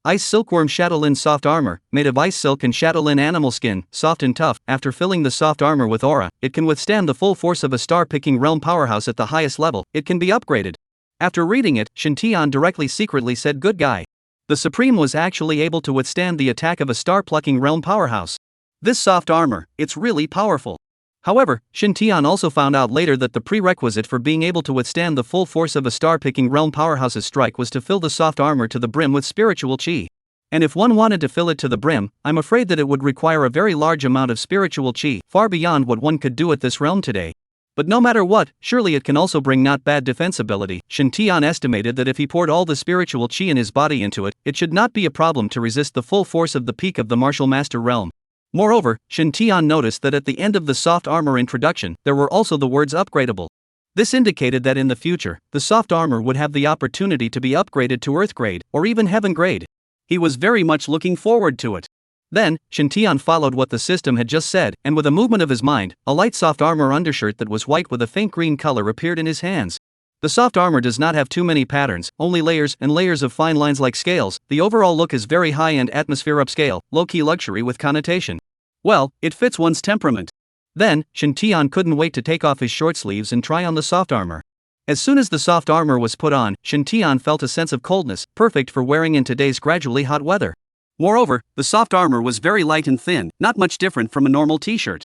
Ice silkworm chatelaine soft armor, made of ice silk and chatelaine animal skin, soft and tough. After filling the soft armor with aura, it can withstand the full force of a star-picking realm powerhouse at the highest level. It can be upgraded. After reading it, Shintian directly secretly said, "Good guy. The Supreme was actually able to withstand the attack of a star-plucking realm powerhouse. This soft armor, it's really powerful." However, Shintian also found out later that the prerequisite for being able to withstand the full force of a star-picking realm powerhouse's strike was to fill the soft armor to the brim with spiritual chi. And if one wanted to fill it to the brim, I'm afraid that it would require a very large amount of spiritual chi, far beyond what one could do at this realm today. But no matter what, surely it can also bring not bad defense ability. Shintian estimated that if he poured all the spiritual chi in his body into it, it should not be a problem to resist the full force of the peak of the martial master realm. Moreover, Shintian noticed that at the end of the soft armor introduction, there were also the words upgradable. This indicated that in the future, the soft armor would have the opportunity to be upgraded to earth grade, or even heaven grade. He was very much looking forward to it. Then, Shintian followed what the system had just said, and with a movement of his mind, a light soft armor undershirt that was white with a faint green color appeared in his hands. The soft armor does not have too many patterns, only layers and layers of fine lines like scales. The overall look is very high-end atmosphere upscale, low-key luxury with connotation. Well, it fits one's temperament. Then, Shintian couldn't wait to take off his short sleeves and try on the soft armor. As soon as the soft armor was put on, Shintian felt a sense of coldness, perfect for wearing in today's gradually hot weather. Moreover, the soft armor was very light and thin, not much different from a normal t-shirt.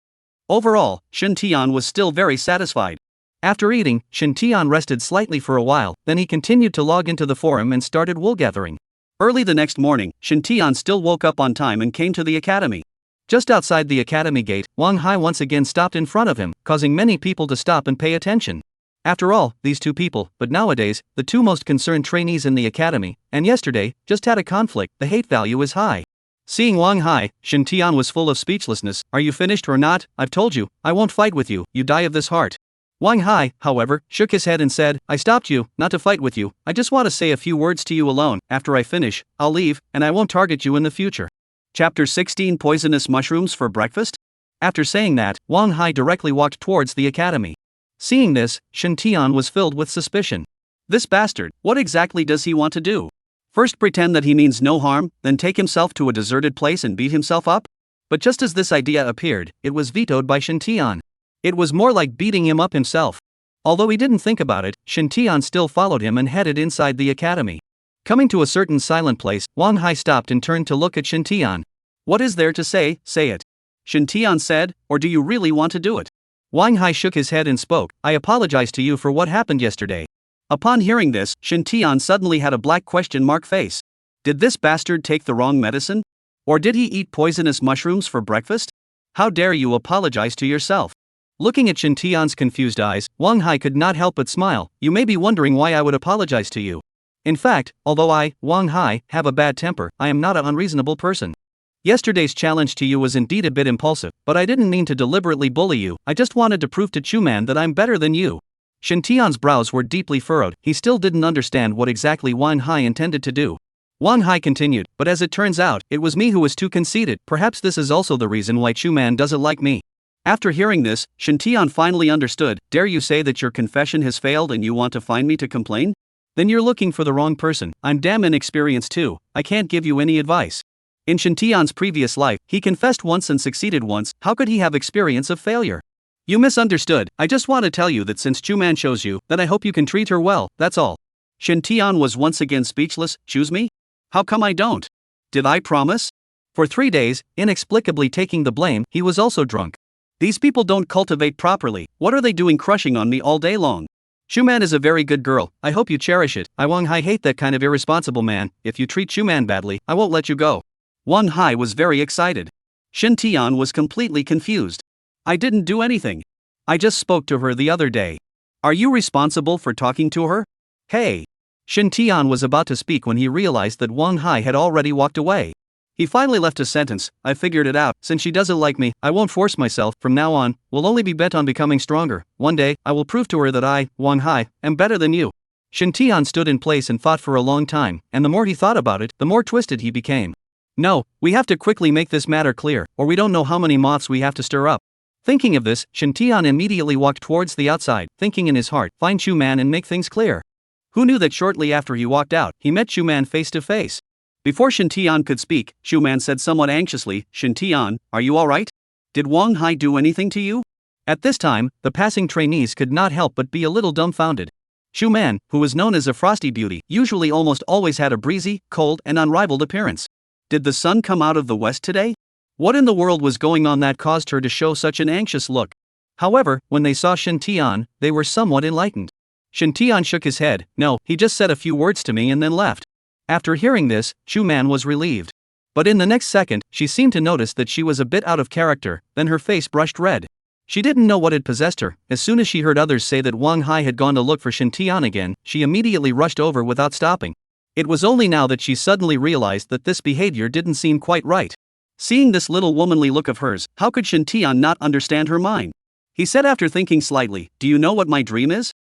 Overall, Shin Tian was still very satisfied. After eating, Shin Tian rested slightly for a while, then he continued to log into the forum and started wool gathering. Early the next morning, Shin Tian still woke up on time and came to the academy. Just outside the academy gate, Wang Hai once again stopped in front of him, causing many people to stop and pay attention. After all, these two people, but nowadays, the two most concerned trainees in the academy, and yesterday, just had a conflict. The hate value is high. Seeing Wang Hai, Shin Tian was full of speechlessness. Are you finished or not? I've told you, I won't fight with you, you die of this heart. Wang Hai, however, shook his head and said, I stopped you, not to fight with you, I just want to say a few words to you alone. After I finish, I'll leave, and I won't target you in the future. Chapter 16 Poisonous Mushrooms for Breakfast? After saying that, Wang Hai directly walked towards the academy. Seeing this, Shin Tian was filled with suspicion. This bastard, what exactly does he want to do? First pretend that he means no harm, then take himself to a deserted place and beat himself up? But just as this idea appeared, it was vetoed by Shin Tian. It was more like beating him up himself. Although he didn't think about it, Shin Tian still followed him and headed inside the academy. Coming to a certain silent place, Wang Hai stopped and turned to look at Shin Tian. What is there to say? Say it. Shin Tian said, or do you really want to do it? Wang Hai shook his head and spoke, I apologize to you for what happened yesterday. Upon hearing this, Shin Tian suddenly had a black question mark face. Did this bastard take the wrong medicine? Or did he eat poisonous mushrooms for breakfast? How dare you apologize to yourself? Looking at Shin Tian's confused eyes, Wang Hai could not help but smile. You may be wondering why I would apologize to you. In fact, although I, Wang Hai, have a bad temper, I am not an unreasonable person. Yesterday's challenge to you was indeed a bit impulsive, but I didn't mean to deliberately bully you, I just wanted to prove to Chuman that I'm better than you. Shin Tian's brows were deeply furrowed, he still didn't understand what exactly Wang Hai intended to do. Wang Hai continued, but as it turns out, it was me who was too conceited, perhaps this is also the reason why Chuman doesn't like me. After hearing this, Shin Tian finally understood, dare you say that your confession has failed and you want to find me to complain? Then you're looking for the wrong person, I'm damn inexperienced too, I can't give you any advice. In Shin Tian's previous life, he confessed once and succeeded once, how could he have experience of failure? You misunderstood, I just want to tell you that since Chuman chose you, then I hope you can treat her well, that's all. Shin Tian was once again speechless, choose me? How come I don't? Did I promise? For 3 days, inexplicably taking the blame, he was also drunk. These people don't cultivate properly, what are they doing crushing on me all day long? Chuman is a very good girl, I hope you cherish it, I Wang Hai hate that kind of irresponsible man, if you treat Chuman badly, I won't let you go. Wang Hai was very excited. Shin Tian was completely confused. I didn't do anything. I just spoke to her the other day. Are you responsible for talking to her? Hey! Shin Tian was about to speak when he realized that Wang Hai had already walked away. He finally left a sentence, I figured it out, since she doesn't like me, I won't force myself, from now on, we'll only be bent on becoming stronger, one day, I will prove to her that I, Wang Hai, am better than you. Shin Tian stood in place and thought for a long time, and the more he thought about it, the more twisted he became. No, we have to quickly make this matter clear, or we don't know how many moths we have to stir up. Thinking of this, Shin Tian immediately walked towards the outside, thinking in his heart, find Chuman and make things clear. Who knew that shortly after he walked out, he met Chuman face to face. Before Shin Tian could speak, Chuman said somewhat anxiously, Shin Tian, are you alright? Did Wang Hai do anything to you? At this time, the passing trainees could not help but be a little dumbfounded. Chuman, who was known as a frosty beauty, usually almost always had a breezy, cold, and unrivaled appearance. Did the sun come out of the west today? What in the world was going on that caused her to show such an anxious look? However, when they saw Shin Tian, they were somewhat enlightened. Shin Tian shook his head, no, he just said a few words to me and then left. After hearing this, Chuman was relieved. But in the next second, she seemed to notice that she was a bit out of character, then her face brushed red. She didn't know what had possessed her. As soon as she heard others say that Wang Hai had gone to look for Shin Tian again, she immediately rushed over without stopping. It was only now that she suddenly realized that this behavior didn't seem quite right. Seeing this little womanly look of hers, how could Shin Tian not understand her mind? He said after thinking slightly, do you know what my dream is?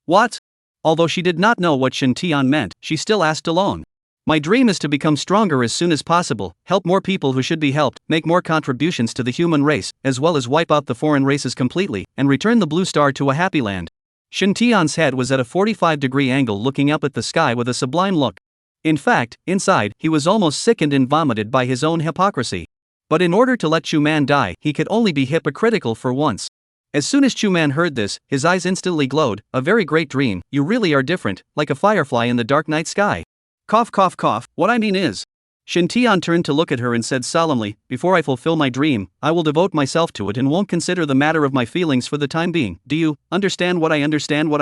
What? Although she did not know what Shin Tian meant, she still asked alone. My dream is to become stronger as soon as possible, help more people who should be helped, make more contributions to the human race, as well as wipe out the foreign races completely, and return the blue star to a happy land. Shin Tian's head was at a 45-degree angle looking up at the sky with a sublime look. In fact, inside, he was almost sickened and vomited by his own hypocrisy. But in order to let Chuman die, he could only be hypocritical for once. As soon as Chuman heard this, his eyes instantly glowed, a very great dream, you really are different, like a firefly in the dark night sky. Cough cough cough, what I mean is. Shin Tian turned to look at her and said solemnly, "Before I fulfill my dream, I will devote myself to it and won't consider the matter of my feelings for the time being. Do you understand what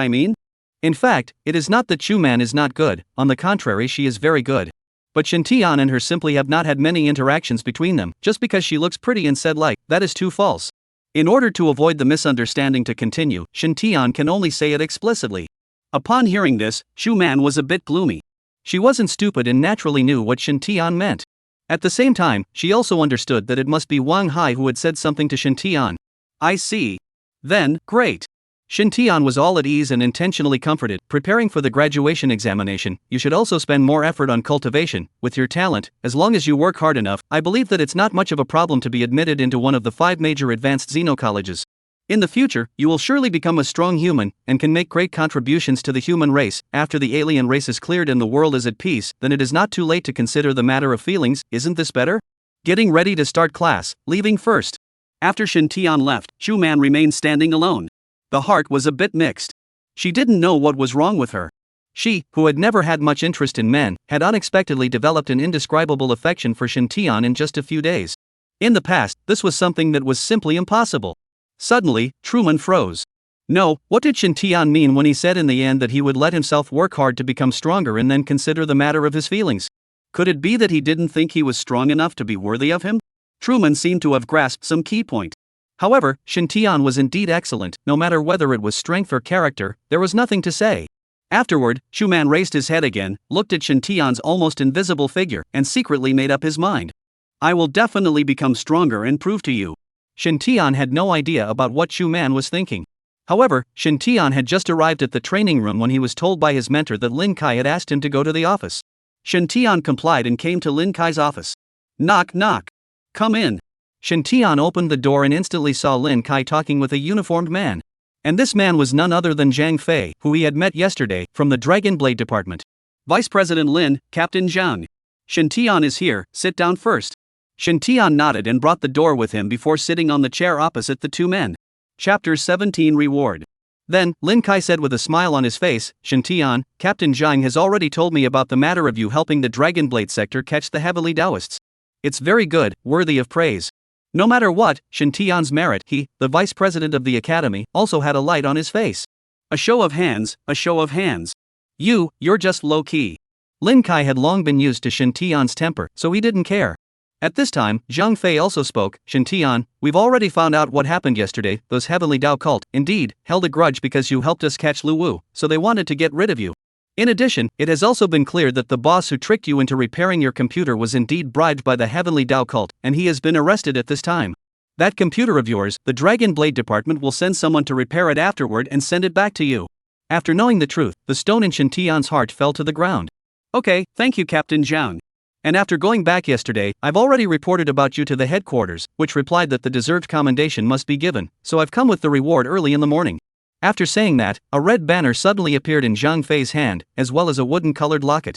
I mean? In fact, it is not that Chu-man is not good, on the contrary she is very good. But Shin Tian and her simply have not had many interactions between them, just because she looks pretty and said like, that is too false." In order to avoid the misunderstanding to continue, Shin Tian can only say it explicitly. Upon hearing this, Chu-man was a bit gloomy. She wasn't stupid and naturally knew what Shin Tian meant. At the same time, she also understood that it must be Wang Hai who had said something to Shin Tian. "I see. Then, great." Shin Tian was all at ease and intentionally comforted. "Preparing for the graduation examination, you should also spend more effort on cultivation. With your talent, as long as you work hard enough, I believe that it's not much of a problem to be admitted into one of the 5 major advanced Xeno colleges. In the future, you will surely become a strong human, and can make great contributions to the human race. After the alien race is cleared and the world is at peace, then it is not too late to consider the matter of feelings. Isn't this better?" Getting ready to start class, leaving first. After Shin Tian left, Chu-man remained standing alone. The heart was a bit mixed. She didn't know what was wrong with her. She, who had never had much interest in men, had unexpectedly developed an indescribable affection for Shin Tian in just a few days. In the past, this was something that was simply impossible. Suddenly, Truman froze. No, what did Shin Tian mean when he said in the end that he would let himself work hard to become stronger and then consider the matter of his feelings? Could it be that he didn't think he was strong enough to be worthy of him? Truman seemed to have grasped some key point. However, Shin Tian was indeed excellent. No matter whether it was strength or character, there was nothing to say. Afterward, Chu-man raised his head again, looked at Shin Tian's almost invisible figure, and secretly made up his mind. "I will definitely become stronger and prove to you." Shin Tian had no idea about what Chu-man was thinking. However, Shin Tian had just arrived at the training room when he was told by his mentor that Lin Kai had asked him to go to the office. Shin Tian complied and came to Lin Kai's office. "Knock knock. Come in." Shin Tian opened the door and instantly saw Lin Kai talking with a uniformed man. And this man was none other than Zhang Fei, who he had met yesterday, from the Dragon Blade Department. "Vice President Lin, Captain Zhang. Shin Tian is here, sit down first." Shin Tian nodded and brought the door with him before sitting on the chair opposite the two men. Chapter 17 Reward. Then, Lin Kai said with a smile on his face, "Shin Tian, Captain Zhang has already told me about the matter of you helping the Dragon Blade sector catch the Heavenly Taoists. It's very good, worthy of praise." No matter what, Shin Tian's merit, he, the vice president of the academy, also had a light on his face. "A show of hands, a show of hands. You're just low-key." Lin Kai had long been used to Shin Tian's temper, so he didn't care. At this time, Zhang Fei also spoke. "Shin Tian, we've already found out what happened yesterday. Those Heavenly Tao cult, indeed, held a grudge because you helped us catch Lu Wu, so they wanted to get rid of you. In addition, it has also been clear that the boss who tricked you into repairing your computer was indeed bribed by the Heavenly Tao cult, and he has been arrested at this time. That computer of yours, the Dragon Blade Department will send someone to repair it afterward and send it back to you." After knowing the truth, the stone in Shin Tian's heart fell to the ground. "Okay, thank you, Captain Zhang. And after going back yesterday, I've already reported about you to the headquarters, which replied that the deserved commendation must be given, so I've come with the reward early in the morning." After saying that, a red banner suddenly appeared in Zhang Fei's hand, as well as a wooden-colored locket.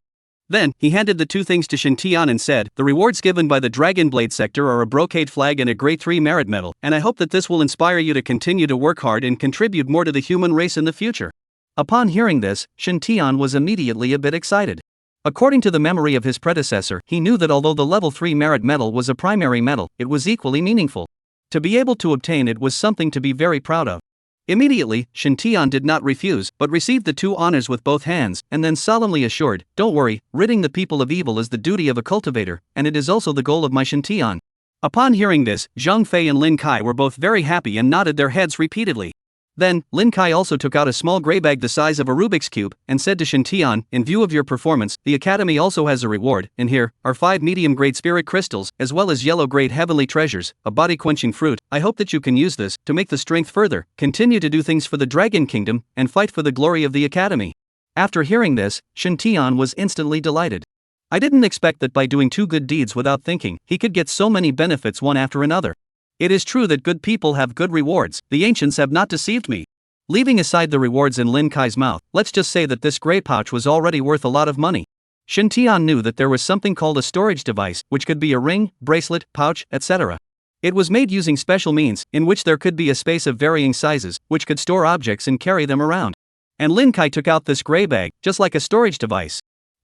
Then, he handed the two things to Shin Tian and said, "The rewards given by the Dragon Blade sector are a brocade flag and a grade 3 merit medal, and I hope that this will inspire you to continue to work hard and contribute more to the human race in the future." Upon hearing this, Shin Tian was immediately a bit excited. According to the memory of his predecessor, he knew that although the level 3 merit medal was a primary medal, it was equally meaningful. To be able to obtain it was something to be very proud of. Immediately, Shin Tian did not refuse, but received the two honors with both hands, and then solemnly assured, "Don't worry, ridding the people of evil is the duty of a cultivator, and it is also the goal of my Shin Tian." Upon hearing this, Zhang Fei and Lin Kai were both very happy and nodded their heads repeatedly. Then, Lin Kai also took out a small gray bag the size of a Rubik's Cube, and said to Shin Tian, "In view of your performance, the Academy also has a reward, and here are 5 medium-grade spirit crystals, as well as yellow-grade heavenly treasures, a body-quenching fruit. I hope that you can use this to make the strength further, continue to do things for the Dragon Kingdom, and fight for the glory of the Academy." After hearing this, Shin Tian was instantly delighted. "I didn't expect that by doing 2 good deeds without thinking, he could get so many benefits one after another. It is true that good people have good rewards, the ancients have not deceived me." Leaving aside the rewards in Lin Kai's mouth, let's just say that this gray pouch was already worth a lot of money. Shin Tian knew that there was something called a storage device, which could be a ring, bracelet, pouch, etc. It was made using special means, in which there could be a space of varying sizes, which could store objects and carry them around. And Lin Kai took out this gray bag, just like a storage device.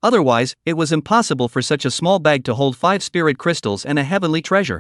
Otherwise, it was impossible for such a small bag to hold 5 spirit crystals and a heavenly treasure.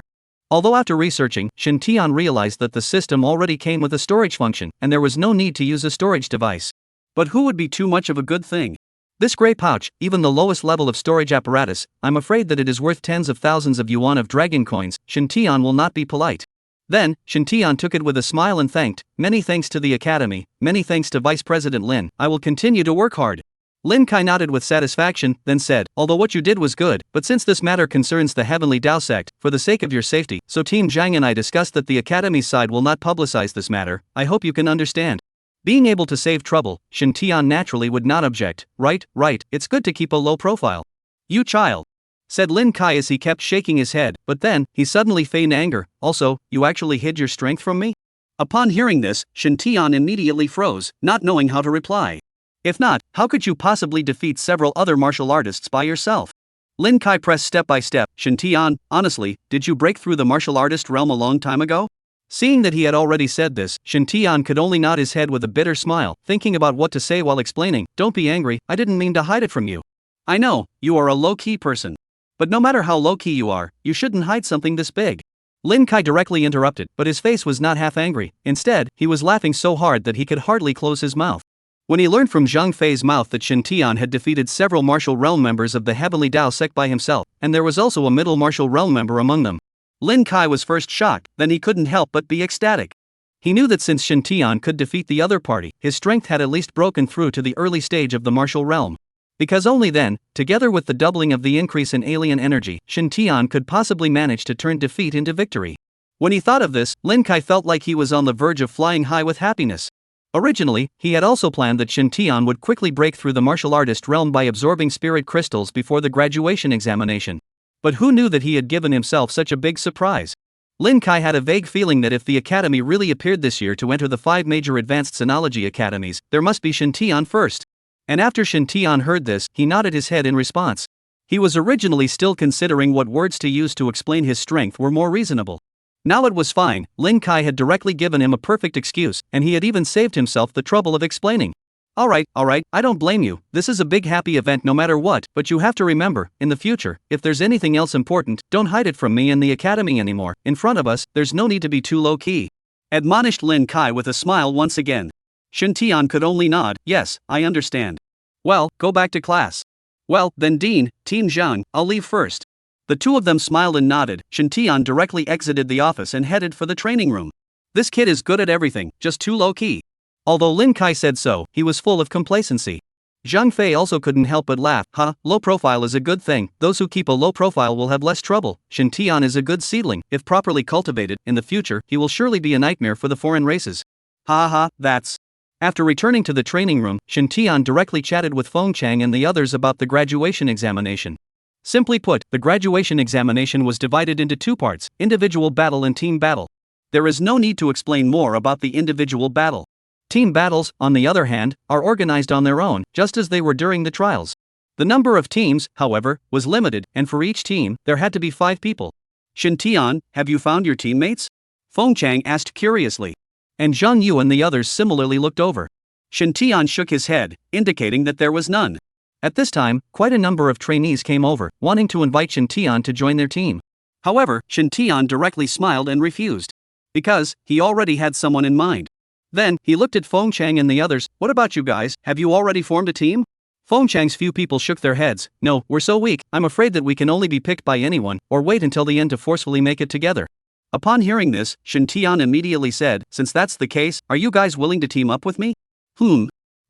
Although after researching, Shin Tian realized that the system already came with a storage function, and there was no need to use a storage device. But who would be too much of a good thing? This gray pouch, even the lowest level of storage apparatus, I'm afraid that it is worth tens of thousands of yuan of dragon coins. Shin Tian will not be polite. Then, Shin Tian took it with a smile and thanked, many thanks to the academy, many thanks to Vice President Lin, I will continue to work hard. Lin Kai nodded with satisfaction, then said, although what you did was good, but since this matter concerns the Heavenly Dao sect, for the sake of your safety, so Team Zhang and I discussed that the academy's side will not publicize this matter. I hope you can understand. Being able to save trouble, Shin Tian naturally would not object. Right, it's good to keep a low profile. You child, said Lin Kai as he kept shaking his head, but then, he suddenly feigned anger. Also, you actually hid your strength from me? Upon hearing this, Shin Tian immediately froze, not knowing how to reply. If not, how could you possibly defeat several other martial artists by yourself? Lin Kai pressed step by step. Shin Tian, honestly, did you break through the martial artist realm a long time ago? Seeing that he had already said this, Shin Tian could only nod his head with a bitter smile, thinking about what to say while explaining. Don't be angry, I didn't mean to hide it from you. I know, you are a low-key person. But no matter how low-key you are, you shouldn't hide something this big. Lin Kai directly interrupted, but his face was not half angry. Instead, he was laughing so hard that he could hardly close his mouth. When he learned from Zhang Fei's mouth that Shin Tian had defeated several martial realm members of the Heavenly Dao sect by himself, and there was also a middle martial realm member among them, Lin Kai was first shocked, then he couldn't help but be ecstatic. He knew that since Shin Tian could defeat the other party, his strength had at least broken through to the early stage of the martial realm. Because only then, together with the doubling of the increase in alien energy, Shin Tian could possibly manage to turn defeat into victory. When he thought of this, Lin Kai felt like he was on the verge of flying high with happiness. Originally, he had also planned that Shin Tian would quickly break through the martial artist realm by absorbing spirit crystals before the graduation examination. But who knew that he had given himself such a big surprise? Lin Kai had a vague feeling that if the academy really appeared this year to enter the 5 major advanced Sinology academies, there must be Shin Tian first. And after Shin Tian heard this, he nodded his head in response. He was originally still considering what words to use to explain his strength were more reasonable. Now it was fine. Lin Kai had directly given him a perfect excuse, and he had even saved himself the trouble of explaining. Alright, I don't blame you. This is a big happy event no matter what, but you have to remember, in the future, if there's anything else important, don't hide it from me and the academy anymore. In front of us, there's no need to be too low-key. Admonished Lin Kai with a smile once again. Shin Tian could only nod. Yes, I understand. Well, go back to class. Well, then Dean, Team Zhang, I'll leave first. The two of them smiled and nodded. Shin Tian directly exited the office and headed for the training room. This kid is good at everything, just too low-key. Although Lin Kai said so, he was full of complacency. Zhang Fei also couldn't help but laugh. Low profile is a good thing. Those who keep a low profile will have less trouble. Shin Tian is a good seedling. If properly cultivated, in the future, he will surely be a nightmare for the foreign races. That's. After returning to the training room, Shin Tian directly chatted with Feng Chang and the others about the graduation examination. Simply put, the graduation examination was divided into 2 parts, individual battle and team battle. There is no need to explain more about the individual battle. Team battles, on the other hand, are organized on their own, just as they were during the trials. The number of teams, however, was limited, and for each team, there had to be 5 people. Shin Tian, have you found your teammates? Feng Chang asked curiously. And Zhang Yu and the others similarly looked over. Shin Tian shook his head, indicating that there was none. At this time, quite a number of trainees came over, wanting to invite Shin Tian to join their team. However, Shin Tian directly smiled and refused. Because, he already had someone in mind. Then, he looked at Feng Chang and the others. What about you guys, have you already formed a team? Feng Chang's few people shook their heads. No, we're so weak, I'm afraid that we can only be picked by anyone, or wait until the end to forcefully make it together. Upon hearing this, Shin Tian immediately said, since that's the case, are you guys willing to team up with me?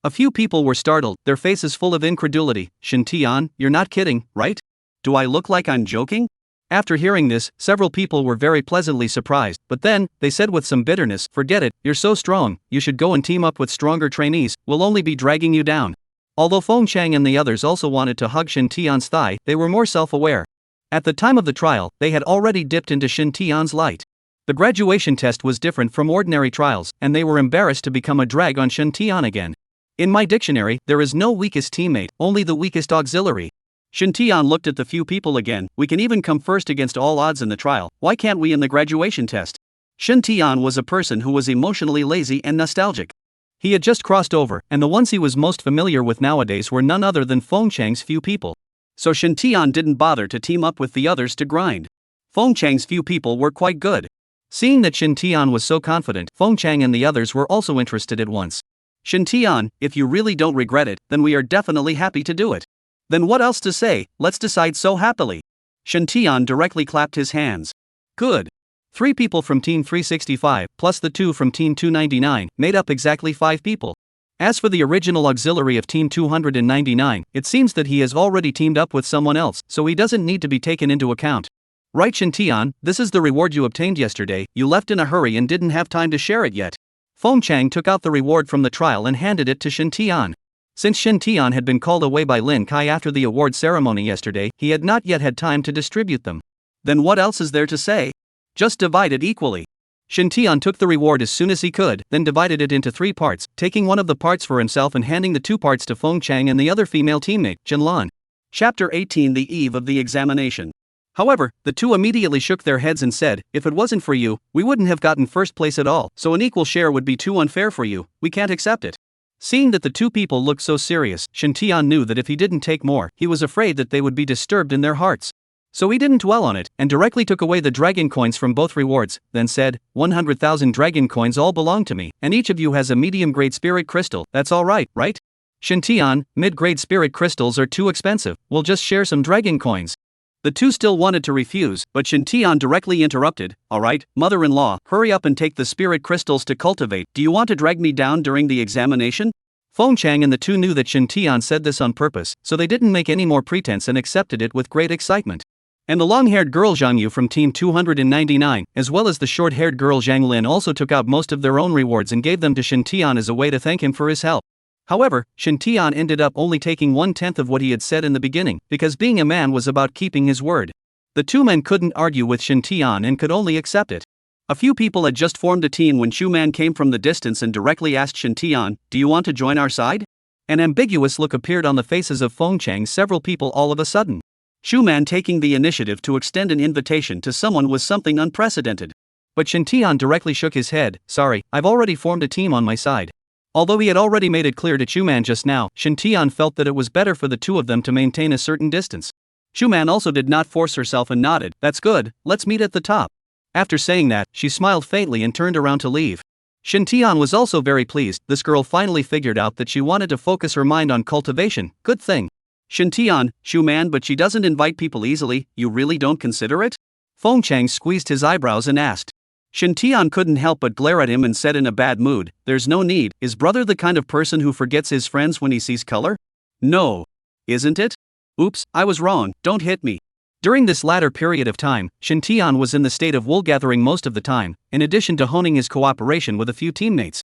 A few people were startled, their faces full of incredulity. Shin Tian, you're not kidding, right? Do I look like I'm joking? After hearing this, several people were very pleasantly surprised, but then, they said with some bitterness, forget it, you're so strong, you should go and team up with stronger trainees, we'll only be dragging you down. Although Feng Chang and the others also wanted to hug Shin Tian's thigh, they were more self-aware. At the time of the trial, they had already dipped into Shin Tian's light. The graduation test was different from ordinary trials, and they were embarrassed to become a drag on Shin Tian again. In my dictionary, there is no weakest teammate, only the weakest auxiliary. Shin Tian looked at the few people again. We can even come first against all odds in the trial, why can't we in the graduation test? Shin Tian was a person who was emotionally lazy and nostalgic. He had just crossed over, and the ones he was most familiar with nowadays were none other than Feng Chang's few people. So Shen Tian didn't bother to team up with the others to grind. Feng Chang's few people were quite good. Seeing that Shen Tian was so confident, Feng Chang and the others were also interested at once. Shen Tian, if you really don't regret it, then we are definitely happy to do it. Then what else to say, let's decide so happily. Shen Tian directly clapped his hands. Good. 3 people from Team 365, plus the 2 from Team 299, made up exactly 5 people. As for the original auxiliary of Team 299, it seems that he has already teamed up with someone else, so he doesn't need to be taken into account. Right, Shen Tian, this is the reward you obtained yesterday. You left in a hurry and didn't have time to share it yet. Feng Chang took out the reward from the trial and handed it to Shen Tian. Since Shen Tian had been called away by Lin Kai after the award ceremony yesterday, he had not yet had time to distribute them. Then what else is there to say? Just divide it equally. Shen Tian took the reward as soon as he could, then divided it into 3 parts, taking one of the parts for himself and handing the 2 parts to Feng Chang and the other female teammate, Jinlan. Chapter 18: The Eve of the Examination. However, the 2 immediately shook their heads and said, if it wasn't for you, we wouldn't have gotten first place at all, so an equal share would be too unfair for you, we can't accept it. Seeing that the 2 people looked so serious, Shen Tian knew that if he didn't take more, he was afraid that they would be disturbed in their hearts. So he didn't dwell on it, and directly took away the dragon coins from both rewards, then said, 100,000 dragon coins all belong to me, and each of you has a medium-grade spirit crystal, that's alright, right? Shen Tian, mid-grade spirit crystals are too expensive, we'll just share some dragon coins. The 2 still wanted to refuse, but Shen Tian directly interrupted, alright, mother-in-law, hurry up and take the spirit crystals to cultivate, do you want to drag me down during the examination? Feng Chang and the 2 knew that Shen Tian said this on purpose, so they didn't make any more pretense and accepted it with great excitement. And the long-haired girl Zhang Yu from Team 299, as well as the short-haired girl Zhang Lin also took out most of their own rewards and gave them to Shen Tian as a way to thank him for his help. However, Shen Tian ended up only taking 1/10 of what he had said in the beginning, because being a man was about keeping his word. The 2 men couldn't argue with Shen Tian and could only accept it. A few people had just formed a team when Shu Man came from the distance and directly asked Shen Tian, do you want to join our side? An ambiguous look appeared on the faces of Feng Chang several people all of a sudden. Shu Man taking the initiative to extend an invitation to someone was something unprecedented. But Shen Tian directly shook his head, sorry, I've already formed a team on my side. Although he had already made it clear to Shu Man just now, Shen Tian felt that it was better for the 2 of them to maintain a certain distance. Shu Man also did not force herself and nodded, that's good, let's meet at the top. After saying that, she smiled faintly and turned around to leave. Shen Tian was also very pleased, this girl finally figured out that she wanted to focus her mind on cultivation, good thing. Shen Tian, Shu Man, but she doesn't invite people easily, you really don't consider it? Feng Chang squeezed his eyebrows and asked. Shen Tian couldn't help but glare at him and said in a bad mood, there's no need, is brother the kind of person who forgets his friends when he sees color? No. Isn't it? Oops, I was wrong, don't hit me. During this latter period of time, Shen Tian was in the state of wool gathering most of the time, in addition to honing his cooperation with a few teammates.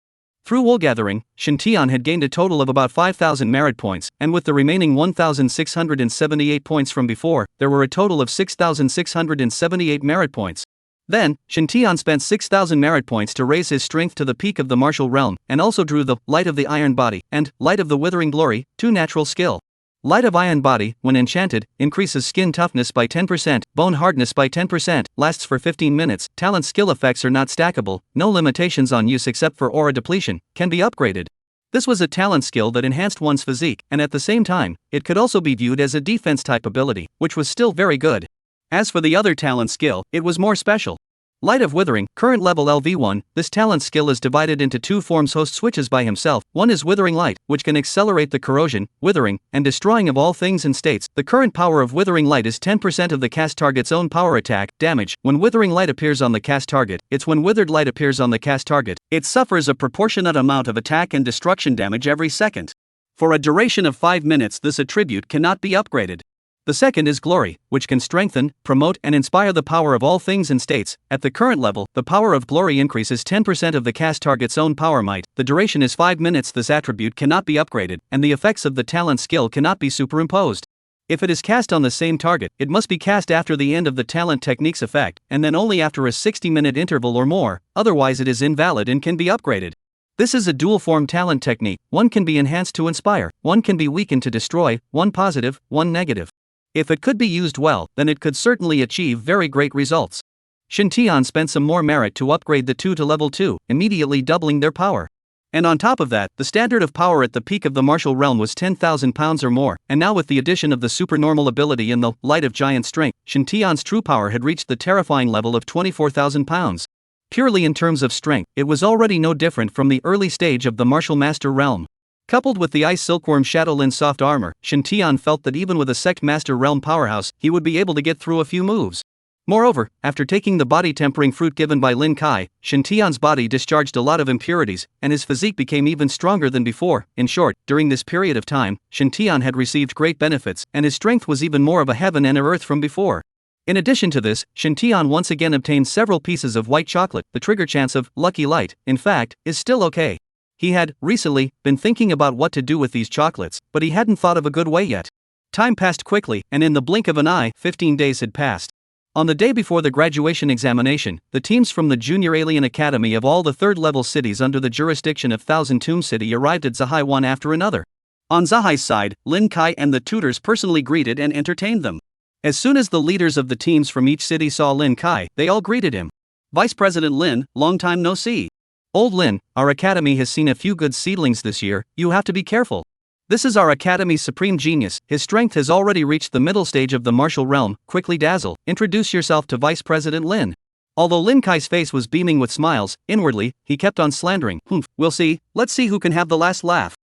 Through wool gathering, Shen Tian had gained a total of about 5,000 merit points, and with the remaining 1,678 points from before, there were a total of 6,678 merit points. Then, Shen Tian spent 6,000 merit points to raise his strength to the peak of the martial realm, and also drew the Light of the Iron Body and Light of the Withering Glory, 2 natural skill. Light of Iron Body, when enchanted, increases skin toughness by 10%, bone hardness by 10%, lasts for 15 minutes, talent skill effects are not stackable, no limitations on use except for aura depletion, can be upgraded. This was a talent skill that enhanced one's physique, and at the same time, it could also be viewed as a defense type ability, which was still very good. As for the other talent skill, it was more special. Light of Withering, current level LV1, this talent skill is divided into 2 forms host switches by himself. One is Withering Light, which can accelerate the corrosion, withering, and destroying of all things and states. The current power of Withering Light is 10% of the cast target's own power attack, damage. When Withering Light appears on the cast target, it's when Withered Light appears on the cast target, it suffers a proportionate amount of attack and destruction damage every second. For a duration of 5 minutes, this attribute cannot be upgraded. The second is Glory, which can strengthen, promote, and inspire the power of all things and states. At the current level, the power of Glory increases 10% of the cast target's own power might. The duration is 5 minutes. This attribute cannot be upgraded, and the effects of the talent skill cannot be superimposed. If it is cast on the same target, it must be cast after the end of the talent technique's effect, and then only after a 60-minute interval or more, otherwise it is invalid and can be upgraded. This is a dual-form talent technique. One can be enhanced to inspire, one can be weakened to destroy, one positive, one negative. If it could be used well, then it could certainly achieve very great results. Shen Tian spent some more merit to upgrade the 2 to level 2, immediately doubling their power. And on top of that, the standard of power at the peak of the martial realm was 10,000 pounds or more, and now with the addition of the supernormal ability in the Light of Giant Strength, Shintian's true power had reached the terrifying level of 24,000 pounds. Purely in terms of strength, it was already no different from the early stage of the martial master realm. Coupled with the Ice Silkworm Shadowlin soft armor, Shintian felt that even with a Sect Master realm powerhouse, he would be able to get through a few moves. Moreover, after taking the body-tempering fruit given by Lin Kai, Shintian's body discharged a lot of impurities, and his physique became even stronger than before. In short, during this period of time, Shintian had received great benefits, and his strength was even more of a heaven and a earth from before. In addition to this, Shintian once again obtained several pieces of white chocolate. The trigger chance of Lucky Light, in fact, is still okay. He had, recently, been thinking about what to do with these chocolates, but he hadn't thought of a good way yet. Time passed quickly, and in the blink of an eye, 15 days had passed. On the day before the graduation examination, the teams from the Junior Alien Academy of all the third-level cities under the jurisdiction of Thousand Tomb City arrived at Zahai one after another. On Zahai's side, Lin Kai and the tutors personally greeted and entertained them. As soon as the leaders of the teams from each city saw Lin Kai, they all greeted him. Vice President Lin, long time no see. Old Lin, our academy has seen a few good seedlings this year, you have to be careful. This is our academy's supreme genius, his strength has already reached the middle stage of the martial realm. Quickly dazzle, introduce yourself to Vice President Lin. Although Lin Kai's face was beaming with smiles, inwardly, he kept on slandering. We'll see, let's see who can have the last laugh.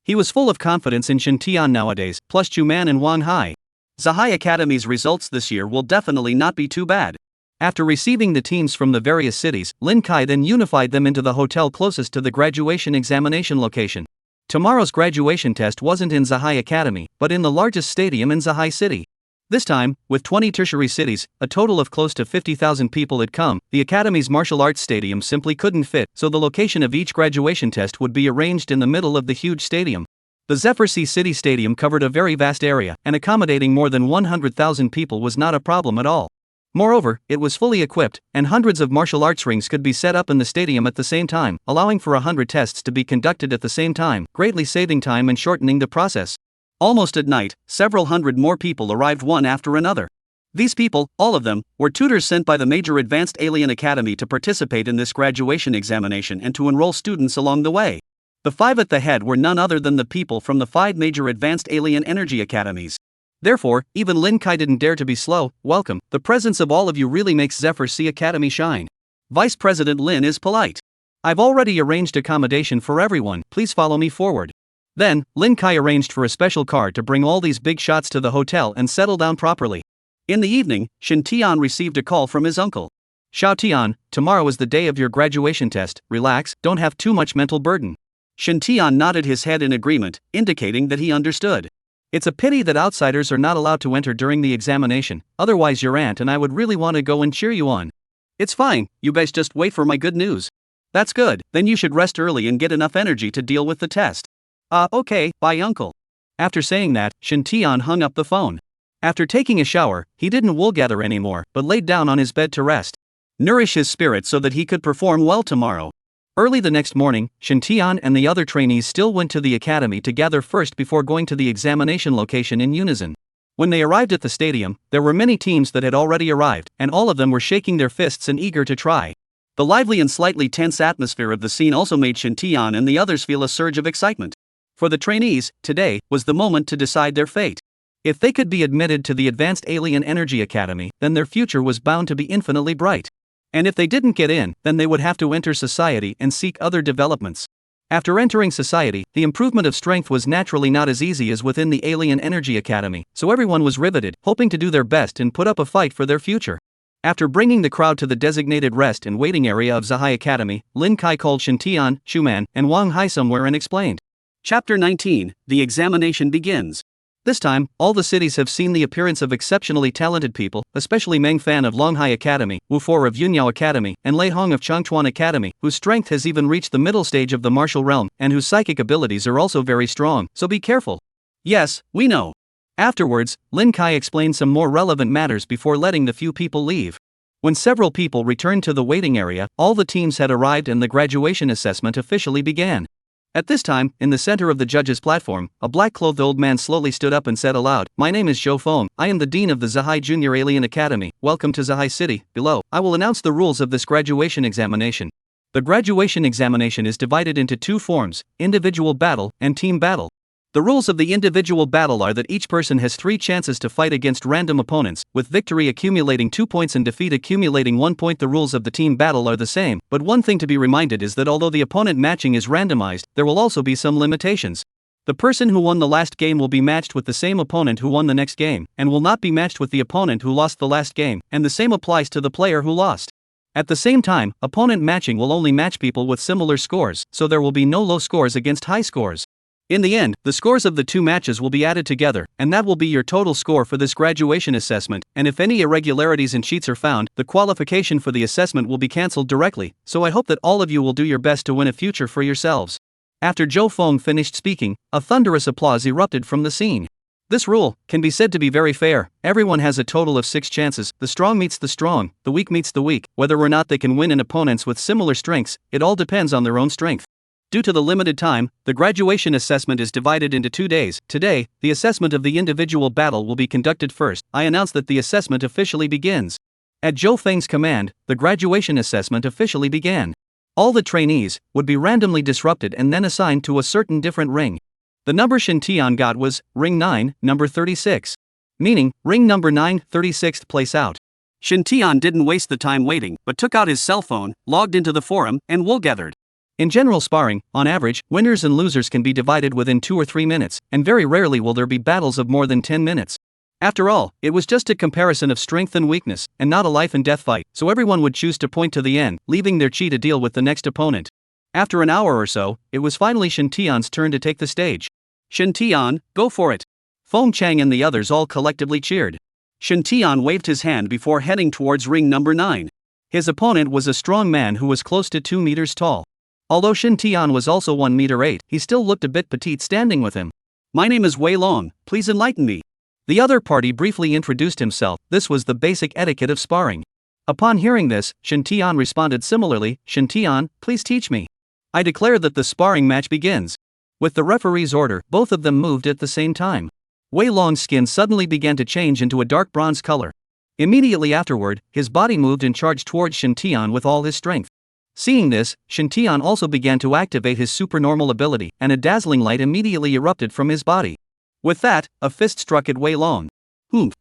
He was full of confidence in Shintian nowadays, plus Chuman and Wang Hai. Zahai Academy's results this year will definitely not be too bad. After receiving the teams from the various cities, Lin Kai then unified them into the hotel closest to the graduation examination location. Tomorrow's graduation test wasn't in Zahai Academy, but in the largest stadium in Zahai City. This time, with 20 tertiary cities, a total of close to 50,000 people had come. The Academy's martial arts stadium simply couldn't fit, so the location of each graduation test would be arranged in the middle of the huge stadium. The Zephyr Sea City Stadium covered a very vast area, and accommodating more than 100,000 people was not a problem at all. Moreover, it was fully equipped, and hundreds of martial arts rings could be set up in the stadium at the same time, allowing for 100 tests to be conducted at the same time, greatly saving time and shortening the process. Almost at night, several hundred more people arrived one after another. These people, all of them, were tutors sent by the major Advanced Alien Academy to participate in this graduation examination and to enroll students along the way. The 5 at the head were none other than the people from the 5 major Advanced Alien Energy Academies. Therefore, even Lin Kai didn't dare to be slow. Welcome, the presence of all of you really makes Zephyr Sea Academy shine. Vice President Lin is polite. I've already arranged accommodation for everyone, please follow me forward. Then, Lin Kai arranged for a special car to bring all these big shots to the hotel and settle down properly. In the evening, Shintian received a call from his uncle. Xiao Tian, tomorrow is the day of your graduation test, relax, don't have too much mental burden. Shintian nodded his head in agreement, indicating that he understood. It's a pity that outsiders are not allowed to enter during the examination, otherwise your aunt and I would really want to go and cheer you on. It's fine, you guys just wait for my good news. That's good, then you should rest early and get enough energy to deal with the test. Okay, bye uncle. After saying that, Shintian hung up the phone. After taking a shower, he didn't woolgather anymore, but laid down on his bed to rest. Nourish his spirit so that he could perform well tomorrow. Early the next morning, Shintian and the other trainees still went to the academy to gather first before going to the examination location in unison. When they arrived at the stadium, there were many teams that had already arrived, and all of them were shaking their fists and eager to try. The lively and slightly tense atmosphere of the scene also made Shintian and the others feel a surge of excitement. For the trainees, today was the moment to decide their fate. If they could be admitted to the Advanced Alien Energy Academy, then their future was bound to be infinitely bright. And if they didn't get in, then they would have to enter society and seek other developments. After entering society, the improvement of strength was naturally not as easy as within the Alien Energy Academy, so everyone was riveted, hoping to do their best and put up a fight for their future. After bringing the crowd to the designated rest and waiting area of Zahai Academy, Lin Kai called Shintian, Chuman, and Wang Hai somewhere and explained. Chapter 19, The Examination Begins. This time, all the cities have seen the appearance of exceptionally talented people, especially Meng Fan of Longhai Academy, Wu For of Yunyao Academy, and Lei Hong of Changchuan Academy, whose strength has even reached the middle stage of the martial realm, and whose psychic abilities are also very strong, so be careful. Yes, we know. Afterwards, Lin Kai explained some more relevant matters before letting the few people leave. When several people returned to the waiting area, all the teams had arrived and the graduation assessment officially began. At this time, in the center of the judges' platform, a black-clothed old man slowly stood up and said aloud, "My name is Zhou Feng, I am the Dean of the Zahai Junior Alien Academy, welcome to Zahai City. Below, I will announce the rules of this graduation examination." The graduation examination is divided into two forms: individual battle and team battle. The rules of the individual battle are that each person has 3 chances to fight against random opponents, with victory accumulating 2 points and defeat accumulating 1 point. The rules of the team battle are the same, but one thing to be reminded is that although the opponent matching is randomized, there will also be some limitations. The person who won the last game will be matched with the same opponent who won the next game, and will not be matched with the opponent who lost the last game, and the same applies to the player who lost. At the same time, opponent matching will only match people with similar scores, so there will be no low scores against high scores. In the end, the scores of the 2 matches will be added together, and that will be your total score for this graduation assessment, and if any irregularities and cheats are found, the qualification for the assessment will be cancelled directly, so I hope that all of you will do your best to win a future for yourselves. After Zhou Feng finished speaking, a thunderous applause erupted from the scene. This rule can be said to be very fair. Everyone has a total of 6 chances. The strong meets the strong, the weak meets the weak. Whether or not they can win in opponents with similar strengths, it all depends on their own strength. Due to the limited time, the graduation assessment is divided into 2 days. Today, the assessment of the individual battle will be conducted first. I announce that the assessment officially begins. At Zhou Feng's command, the graduation assessment officially began. All the trainees would be randomly disrupted and then assigned to a certain different ring. The number Shen Tian got was ring 9, number 36. Meaning, ring number 9, 36th place out. Shen Tian didn't waste the time waiting, but took out his cell phone, logged into the forum, and wool gathered. In general sparring, on average, winners and losers can be divided within 2 or 3 minutes, and very rarely will there be battles of more than 10 minutes. After all, it was just a comparison of strength and weakness, and not a life and death fight, so everyone would choose to point to the end, leaving their chi to deal with the next opponent. After an hour or so, it was finally Shen Tian's turn to take the stage. Shen Tian, go for it! Feng Chang and the others all collectively cheered. Shen Tian waved his hand before heading towards ring number 9. His opponent was a strong man who was close to 2 meters tall. Although Shen Tian was also 1 meter 8, he still looked a bit petite standing with him. My name is Wei Long, please enlighten me. The other party briefly introduced himself. This was the basic etiquette of sparring. Upon hearing this, Shen Tian responded similarly, Shen Tian, please teach me. I declare that the sparring match begins. With the referee's order, both of them moved at the same time. Wei Long's skin suddenly began to change into a dark bronze color. Immediately afterward, his body moved and charged towards Shen Tian with all his strength. Seeing this, Shen Tian also began to activate his supernormal ability, and a dazzling light immediately erupted from his body. With that, a fist struck at Wei Long.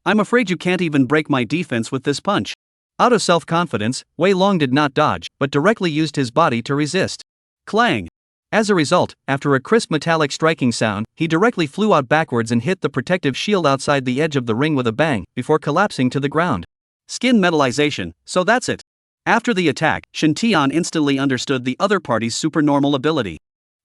I'm afraid you can't even break my defense with this punch. Out of self-confidence, Wei Long did not dodge, but directly used his body to resist. Clang! As a result, after a crisp metallic striking sound, he directly flew out backwards and hit the protective shield outside the edge of the ring with a bang, before collapsing to the ground. Skin metallization, so that's it. After the attack, Shen Tian instantly understood the other party's supernormal ability.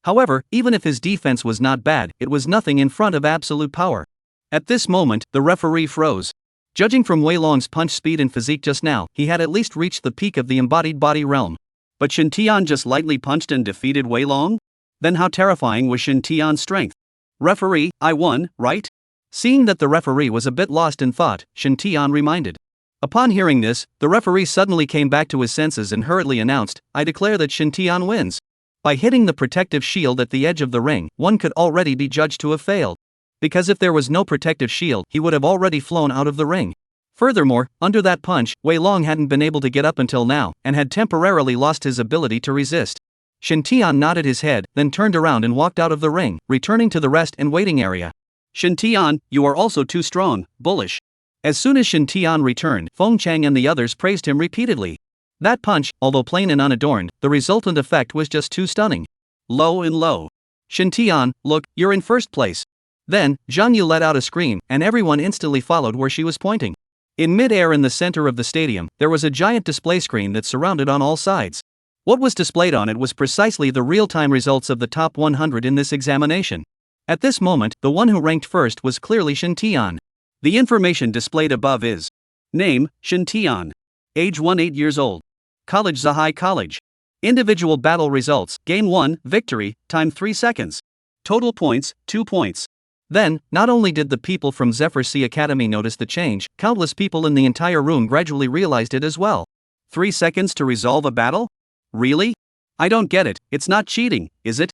However, even if his defense was not bad, it was nothing in front of absolute power. At this moment, the referee froze. Judging from Wei Long's punch speed and physique just now, he had at least reached the peak of the embodied body realm. But Shen Tian just lightly punched and defeated Wei Long? Then how terrifying was Shen Tian's strength? Referee, I won, right? Seeing that the referee was a bit lost in thought, Shen Tian reminded. Upon hearing this, the referee suddenly came back to his senses and hurriedly announced, I declare that Shen Tian wins. By hitting the protective shield at the edge of the ring, one could already be judged to have failed. Because if there was no protective shield, he would have already flown out of the ring. Furthermore, under that punch, Wei Long hadn't been able to get up until now, and had temporarily lost his ability to resist. Shen Tian nodded his head, then turned around and walked out of the ring, returning to the rest and waiting area. Shen Tian, you are also too strong, bullish. As soon as Shen Tian returned, Feng Chang and the others praised him repeatedly. That punch, although plain and unadorned, the resultant effect was just too stunning. Low and low. Shen Tian, look, you're in first place. Then, Zhang Yu let out a scream, and everyone instantly followed where she was pointing. In mid-air in the center of the stadium, there was a giant display screen that surrounded on all sides. What was displayed on it was precisely the real-time results of the top 100 in this examination. At this moment, the one who ranked first was clearly Shen Tian. The information displayed above is: Name, Shen Tian. Age 18 years old. College Zahai College. Individual battle results: Game 1, victory, time 3 seconds. Total points, 2 points. Then, not only did the people from Zephyr Sea Academy notice the change, countless people in the entire room gradually realized it as well. 3 seconds to resolve a battle? Really? I don't get it, it's not cheating, is it?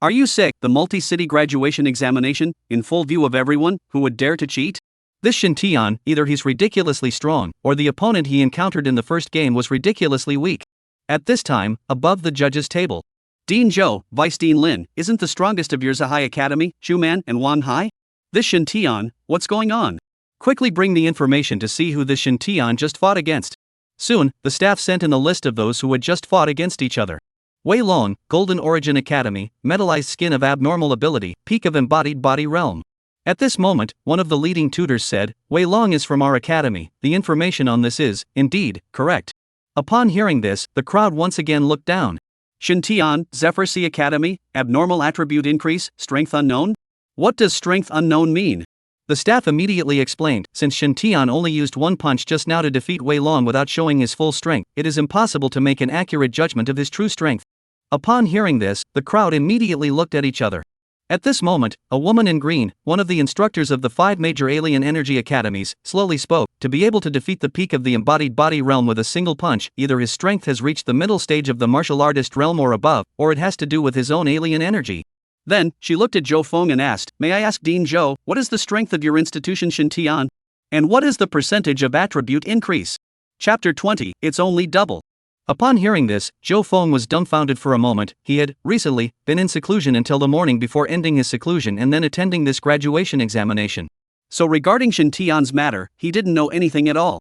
Are you sick? The multi-city graduation examination, in full view of everyone, who would dare to cheat? This Shen Tian, either he's ridiculously strong, or the opponent he encountered in the first game was ridiculously weak. At this time, above the judges' table, Dean Zhou, Vice Dean Lin, isn't the strongest of your Zahai Academy, Chuman and Wan Hai? This Shin Tian, what's going on? Quickly bring the information to see who this Shin Tian just fought against. Soon, the staff sent in a list of those who had just fought against each other. Wei Long, Golden Origin Academy, metallized skin of abnormal ability, peak of embodied body realm. At this moment, one of the leading tutors said, Wei Long is from our academy, the information on this is, indeed, correct. Upon hearing this, the crowd once again looked down. Shin Tian, Zephyr Sea Academy, abnormal attribute increase, strength unknown? What does strength unknown mean? The staff immediately explained, since Shin Tian only used one punch just now to defeat Wei Long without showing his full strength, it is impossible to make an accurate judgment of his true strength. Upon hearing this, the crowd immediately looked at each other. At this moment, a woman in green, one of the instructors of the 5 major alien energy academies, slowly spoke. To be able to defeat the peak of the embodied body realm with a single punch, either his strength has reached the middle stage of the martial artist realm or above, or it has to do with his own alien energy. Then, she looked at Zhou Feng and asked, May I ask Dean Zhou, what is the strength of your institution Shin Tian? And what is the percentage of attribute increase? Chapter 20, It's only double. Upon hearing this, Zhou Feng was dumbfounded for a moment. He had, recently, been in seclusion until the morning before ending his seclusion and then attending this graduation examination. So regarding Shin Tian's matter, he didn't know anything at all.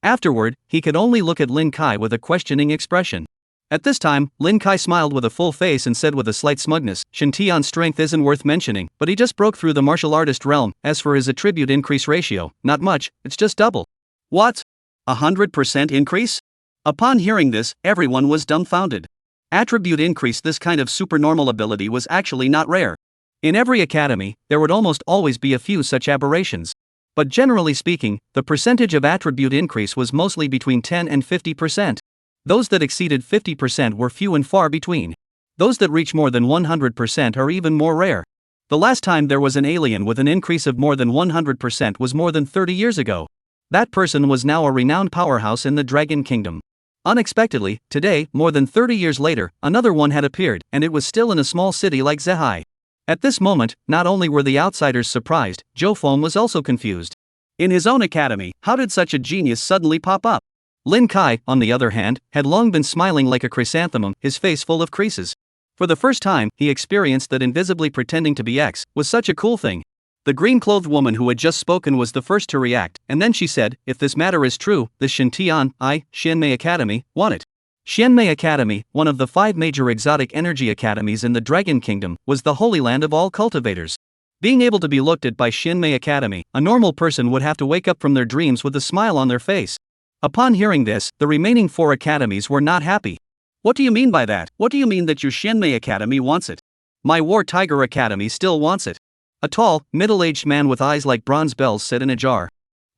Afterward, he could only look at Lin Kai with a questioning expression. At this time, Lin Kai smiled with a full face and said with a slight smugness, Shin Tian's strength isn't worth mentioning, but he just broke through the martial artist realm. As for his attribute increase ratio, not much, it's just double. What? 100% increase? Upon hearing this, everyone was dumbfounded. Attribute increase, this kind of supernormal ability was actually not rare. In every academy, there would almost always be a few such aberrations. But generally speaking, the percentage of attribute increase was mostly between 10 and 50%. Those that exceeded 50% were few and far between. Those that reach more than 100% are even more rare. The last time there was an alien with an increase of more than 100% was more than 30 years ago. That person was now a renowned powerhouse in the Dragon Kingdom. Unexpectedly, today, more than 30 years later, another one had appeared, and it was still in a small city like Zehai. At this moment, not only were the outsiders surprised, Zhou Feng was also confused. In his own academy, how did such a genius suddenly pop up? Lin Kai, on the other hand, had long been smiling like a chrysanthemum, his face full of creases. For the first time, he experienced that invisibly pretending to be X was such a cool thing. The green-clothed woman who had just spoken was the first to react, and then she said, if this matter is true, this Shin Tian, Xianmei Academy, want it. Xianmei Academy, one of the 5 major exotic energy academies in the Dragon Kingdom, was the holy land of all cultivators. Being able to be looked at by Xianmei Academy, a normal person would have to wake up from their dreams with a smile on their face. Upon hearing this, the remaining 4 academies were not happy. What do you mean by that? What do you mean that your Xianmei Academy wants it? My War Tiger Academy still wants it. A tall, middle-aged man with eyes like bronze bells said in a jar.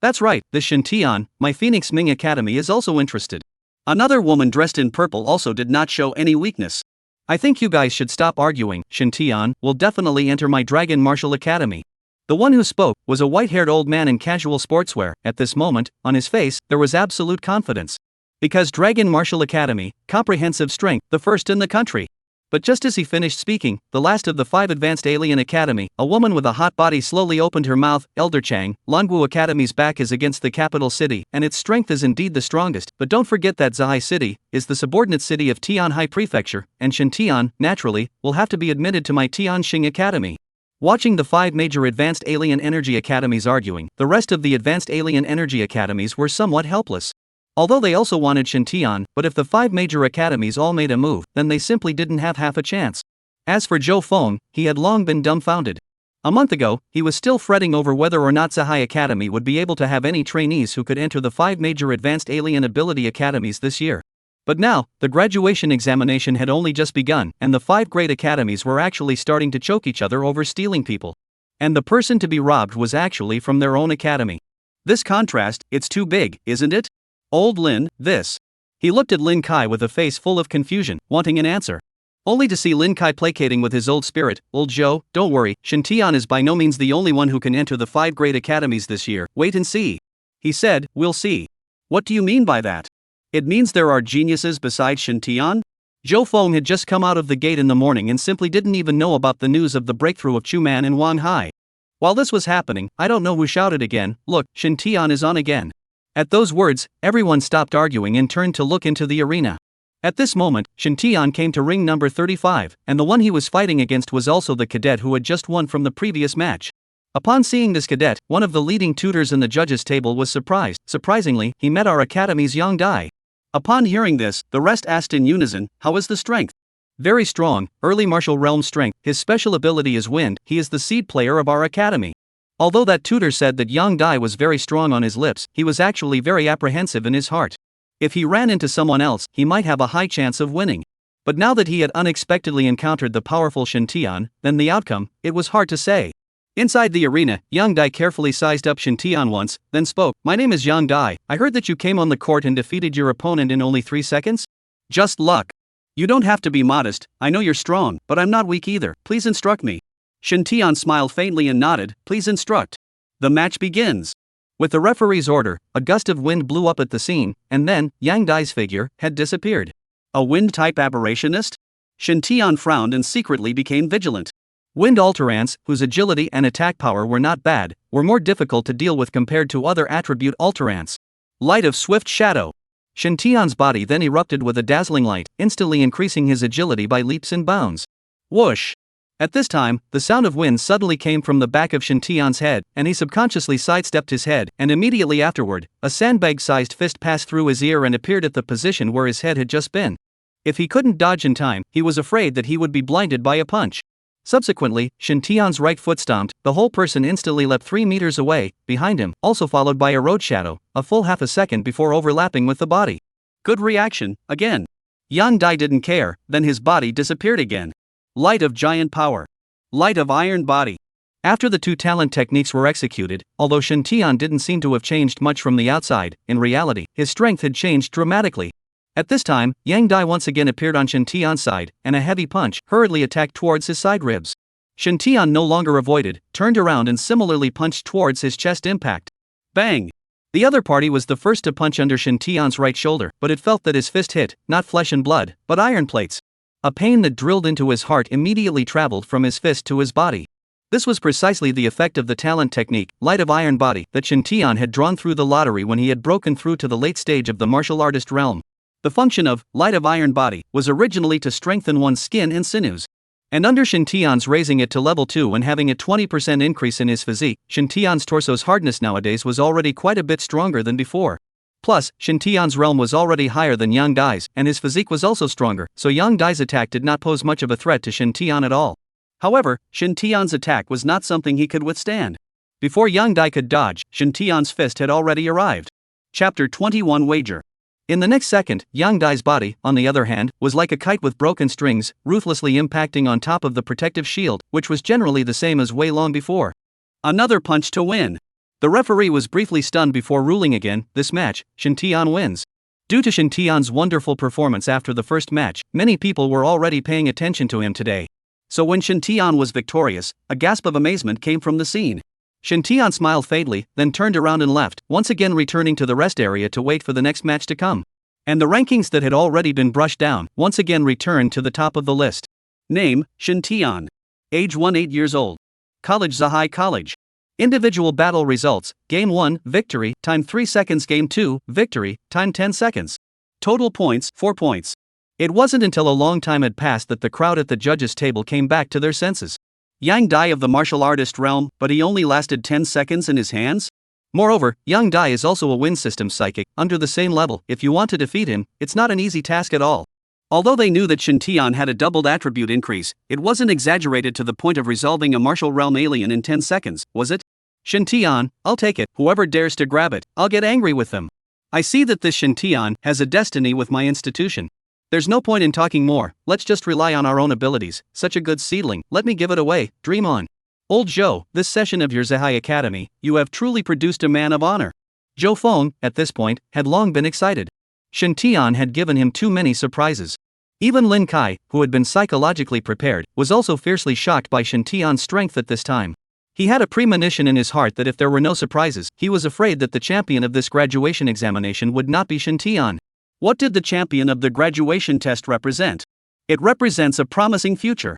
That's right, the Shin Tian, my Phoenix Ming Academy is also interested. Another woman dressed in purple also did not show any weakness. I think you guys should stop arguing. Shin Tian will definitely enter my Dragon Martial Academy. The one who spoke was a white-haired old man in casual sportswear. At this moment, on his face, there was absolute confidence. Because Dragon Martial Academy, comprehensive strength, the first in the country. But just as he finished speaking, the last of the 5 Advanced Alien Academy, a woman with a hot body slowly opened her mouth. Elder Chang, Longwu Academy's back is against the capital city, and its strength is indeed the strongest, but don't forget that Zahai City is the subordinate city of Tianhai Prefecture, and Shin Tian, naturally, will have to be admitted to my Tianxing Academy. Watching the 5 major Advanced Alien Energy Academies arguing, the rest of the Advanced Alien Energy Academies were somewhat helpless. Although they also wanted Shin Tian, but if the 5 major academies all made a move, then they simply didn't have half a chance. As for Zhou Feng, he had long been dumbfounded. A month ago, he was still fretting over whether or not Zahai Academy would be able to have any trainees who could enter the 5 major Advanced Alien Ability Academies this year. But now, the graduation examination had only just begun, and the 5 great academies were actually starting to choke each other over stealing people. And the person to be robbed was actually from their own academy. This contrast, it's too big, isn't it? Old Lin, this. He looked at Lin Kai with a face full of confusion, wanting an answer. Only to see Lin Kai placating with his old spirit. Old Zhou, don't worry, Shin Tian is by no means the only one who can enter the 5 great academies this year. Wait and see. He said, we'll see. What do you mean by that? It means there are geniuses besides Shin Tian? Zhou Feng had just come out of the gate in the morning and simply didn't even know about the news of the breakthrough of Chuman and Wan Hai. While this was happening, I don't know who shouted again, look, Shin Tian is on again. At those words, everyone stopped arguing and turned to look into the arena. At this moment, Shintian came to ring number 35, and the one he was fighting against was also the cadet who had just won from the previous match. Upon seeing this cadet, one of the leading tutors in the judges' table was surprised. Surprisingly, he met our academy's young Dai. Upon hearing this, the rest asked in unison, "How is the strength?" "Very strong, early martial realm strength. His special ability is wind. He is the seed player of our academy." Although that tutor said that young Dai was very strong on his lips, he was actually very apprehensive in his heart. If he ran into someone else, he might have a high chance of winning. But now that he had unexpectedly encountered the powerful Shintian, then the outcome, it was hard to say. Inside the arena, young Dai carefully sized up Shintian once, then spoke, "My name is young Dai. I heard that you came on the court and defeated your opponent in only 3 seconds? Just luck. You don't have to be modest. I know you're strong, but I'm not weak either. Please instruct me." Shintian smiled faintly and nodded, "Please instruct." The match begins. With the referee's order, a gust of wind blew up at the scene, and then, Yang Dai's figure had disappeared. A wind-type aberrationist? Shintian frowned and secretly became vigilant. Wind alterants, whose agility and attack power were not bad, were more difficult to deal with compared to other attribute alterants. Light of swift shadow. Shintian's body then erupted with a dazzling light, instantly increasing his agility by leaps and bounds. Whoosh! At this time, the sound of wind suddenly came from the back of Shintian's head, and he subconsciously sidestepped his head, and immediately afterward, a sandbag-sized fist passed through his ear and appeared at the position where his head had just been. If he couldn't dodge in time, he was afraid that he would be blinded by a punch. Subsequently, Shintian's right foot stomped, the whole person instantly leapt 3 meters away, behind him, also followed by a road shadow, a full half a second before overlapping with the body. Good reaction, again. Yang Dai didn't care, then his body disappeared again. Light of giant power. Light of iron body. After the 2 talent techniques were executed, although Shintian didn't seem to have changed much from the outside, in reality, his strength had changed dramatically. At this time, Yang Dai once again appeared on Shintian's side, and a heavy punch hurriedly attacked towards his side ribs. Shintian no longer avoided, turned around and similarly punched towards his chest impact. Bang! The other party was the first to punch under Shintian's right shoulder, but it felt that his fist hit, not flesh and blood, but iron plates. A pain that drilled into his heart immediately traveled from his fist to his body. This was precisely the effect of the talent technique, Light of Iron Body, that Shintian had drawn through the lottery when he had broken through to the late stage of the martial artist realm. The function of Light of Iron Body was originally to strengthen one's skin and sinews. And under Shintian's raising it to level 2 and having a 20% increase in his physique, Shintian's torso's hardness nowadays was already quite a bit stronger than before. Plus, Shintian's realm was already higher than Yang Dai's, and his physique was also stronger, so Yang Dai's attack did not pose much of a threat to Shintian at all. However, Shintian's attack was not something he could withstand. Before Yang Dai could dodge, Shintian's fist had already arrived. Chapter 21 Wager. In the next second, Yang Dai's body, on the other hand, was like a kite with broken strings, ruthlessly impacting on top of the protective shield, which was generally the same as way long before. Another punch to win. The referee was briefly stunned before ruling again, this match, Shintian wins. Due to Shintian's wonderful performance after the first match, many people were already paying attention to him today. So when Shintian was victorious, a gasp of amazement came from the scene. Shintian smiled faintly, then turned around and left, once again returning to the rest area to wait for the next match to come. And the rankings that had already been brushed down, once again returned to the top of the list. Name, Shintian. Age 18 years old. College Zahai College. Individual battle results, Game 1, victory, time 3 seconds. Game 2, victory, time 10 seconds. Total points, 4 points. It wasn't until a long time had passed that the crowd at the judges' table came back to their senses. Yang Dai of the martial artist realm, but he only lasted 10 seconds in his hands? Moreover, Yang Dai is also a wind system psychic, under the same level. If you want to defeat him, it's not an easy task at all. Although they knew that Shintian had a doubled attribute increase, it wasn't exaggerated to the point of resolving a martial realm alien in 10 seconds, was it? Shintian, I'll take it. Whoever dares to grab it, I'll get angry with them. I see that this Shintian has a destiny with my institution. There's no point in talking more, let's just rely on our own abilities. Such a good seedling, let me give it away, dream on. Old Zhou, this session of your Zahai Academy, you have truly produced a man of honor. Zhou Feng, at this point, had long been excited. Shintian had given him too many surprises. Even Lin Kai, who had been psychologically prepared, was also fiercely shocked by Shintian's strength at this time. He had a premonition in his heart that if there were no surprises, he was afraid that the champion of this graduation examination would not be Shintian. What did the champion of the graduation test represent? It represents a promising future.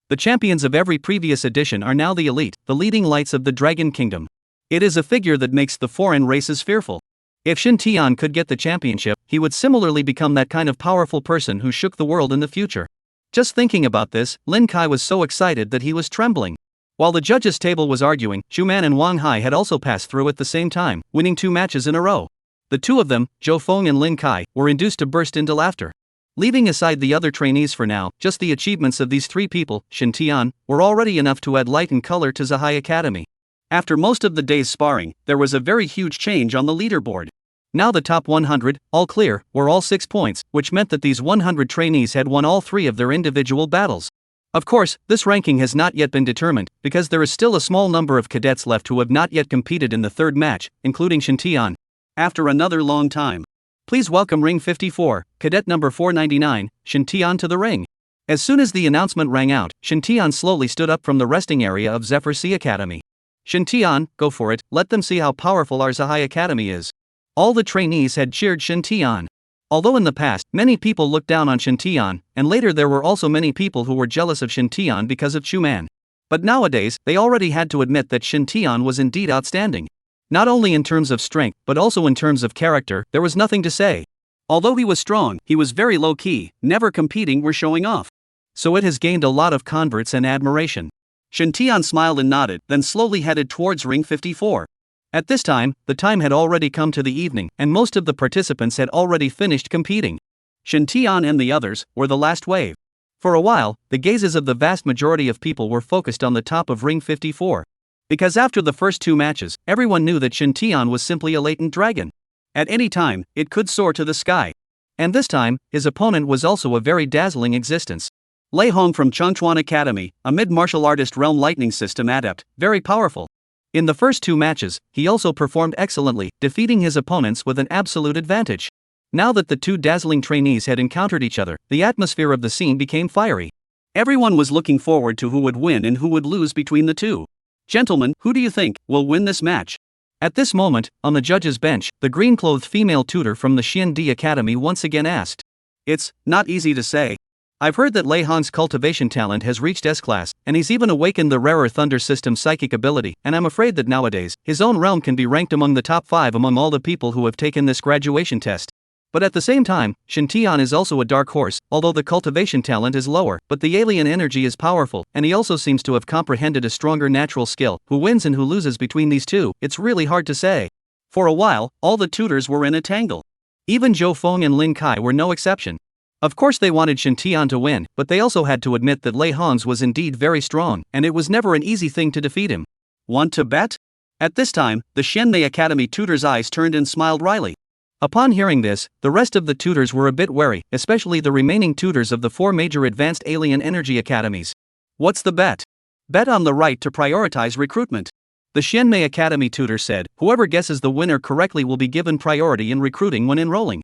The champions of every previous edition are now the elite, the leading lights of the Dragon Kingdom. It is a figure that makes the foreign races fearful. If Shin Tian could get the championship, he would similarly become that kind of powerful person who shook the world in the future. Just thinking about this, Lin Kai was so excited that he was trembling. While the judges' table was arguing, Zhu Man and Wang Hai had also passed through at the same time, winning 2 matches in a row. The two of them, Zhou Feng and Lin Kai, were induced to burst into laughter. Leaving aside the other trainees for now, just the achievements of these 3 people, Shin Tian, were already enough to add light and color to Zahai Academy. After most of the day's sparring, there was a very huge change on the leaderboard. Now the top 100, all clear, were all 6 points, which meant that these 100 trainees had won all 3 of their individual battles. Of course, this ranking has not yet been determined, because there is still a small number of cadets left who have not yet competed in the 3rd match, including Shin Tian. After another long time. Please welcome Ring 54, cadet number 499, Shin Tian to the ring. As soon as the announcement rang out, Shin Tian slowly stood up from the resting area of Zephyr Sea Academy. Shin Tian, go for it, let them see how powerful our Zahai Academy is. All the trainees had cheered Shin Tian. Although in the past, many people looked down on Shin Tian, and later there were also many people who were jealous of Shin Tian because of Chu Man. But nowadays, they already had to admit that Shin Tian was indeed outstanding. Not only in terms of strength, but also in terms of character, there was nothing to say. Although he was strong, he was very low-key, never competing or showing off. So it has gained a lot of converts and admiration. Shin Tian smiled and nodded, then slowly headed towards Ring 54. At this time, the time had already come to the evening, and most of the participants had already finished competing. Shin Tian and the others were the last wave. For a while, the gazes of the vast majority of people were focused on the top of Ring 54. Because after the first 2 matches, everyone knew that Shin Tian was simply a latent dragon. At any time, it could soar to the sky. And this time, his opponent was also a very dazzling existence. Lei Hong from Changchuan Academy, a mid-martial artist realm lightning system adept, very powerful. In the first 2 matches, he also performed excellently, defeating his opponents with an absolute advantage. Now that the 2 dazzling trainees had encountered each other, the atmosphere of the scene became fiery. Everyone was looking forward to who would win and who would lose between the 2. Gentlemen, who do you think will win this match? At this moment, on the judge's bench, the green-clothed female tutor from the Xiandi Academy once again asked. It's not easy to say. I've heard that Lei Hong's cultivation talent has reached S-class, and he's even awakened the rarer Thunder System psychic ability, and I'm afraid that nowadays, his own realm can be ranked among the top 5 among all the people who have taken this graduation test. But at the same time, Shin Tian is also a dark horse, although the cultivation talent is lower, but the alien energy is powerful, and he also seems to have comprehended a stronger natural skill. Who wins and who loses between these 2, it's really hard to say. For a while, all the tutors were in a tangle. Even Zhou Feng and Lin Kai were no exception. Of course they wanted Shin Tian to win, but they also had to admit that Lei Hong's was indeed very strong, and it was never an easy thing to defeat him. Want to bet? At this time, the Xianmei Academy tutor's eyes turned and smiled wryly. Upon hearing this, the rest of the tutors were a bit wary, especially the remaining tutors of the 4 major advanced alien energy academies. What's the bet? Bet on the right to prioritize recruitment. The Xianmei Academy tutor said, whoever guesses the winner correctly will be given priority in recruiting when enrolling.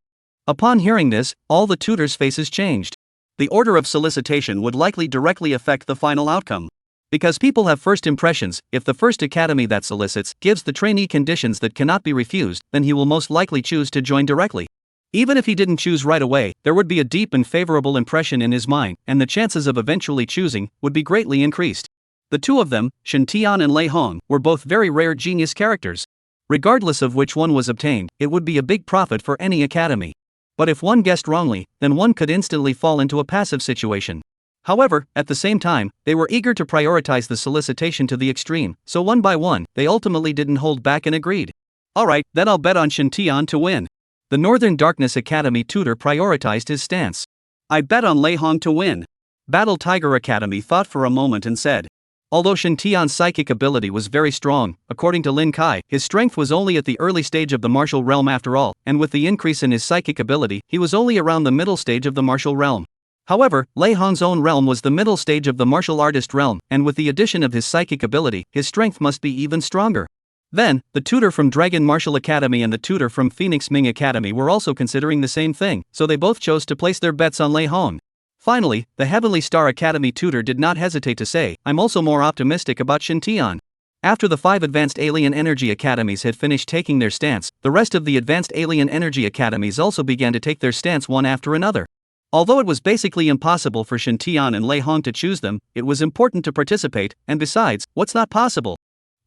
Upon hearing this, all the tutors' faces changed. The order of solicitation would likely directly affect the final outcome. Because people have first impressions, if the first academy that solicits gives the trainee conditions that cannot be refused, then he will most likely choose to join directly. Even if he didn't choose right away, there would be a deep and favorable impression in his mind, and the chances of eventually choosing would be greatly increased. The 2 of them, Shin Tian and Lei Hong, were both very rare genius characters. Regardless of which one was obtained, it would be a big profit for any academy. But if one guessed wrongly, then one could instantly fall into a passive situation. However, at the same time, they were eager to prioritize the solicitation to the extreme, so one by one, they ultimately didn't hold back and agreed. Alright, then I'll bet on Shin Tian to win. The Northern Darkness Academy tutor prioritized his stance. I bet on Lei Hong to win. Battle Tiger Academy thought for a moment and said. Although Shin Tian's psychic ability was very strong, according to Lin Kai, his strength was only at the early stage of the martial realm after all, and with the increase in his psychic ability, he was only around the middle stage of the martial realm. However, Lei Hong's own realm was the middle stage of the martial artist realm, and with the addition of his psychic ability, his strength must be even stronger. Then, the tutor from Dragon Martial Academy and the tutor from Phoenix Ming Academy were also considering the same thing, so they both chose to place their bets on Lei Hong. Finally, the Heavenly Star Academy tutor did not hesitate to say, I'm also more optimistic about Shin Tian. After the 5 advanced alien energy academies had finished taking their stance, the rest of the advanced alien energy academies also began to take their stance one after another. Although it was basically impossible for Shin Tian and Lei Hong to choose them, it was important to participate, and besides, what's not possible?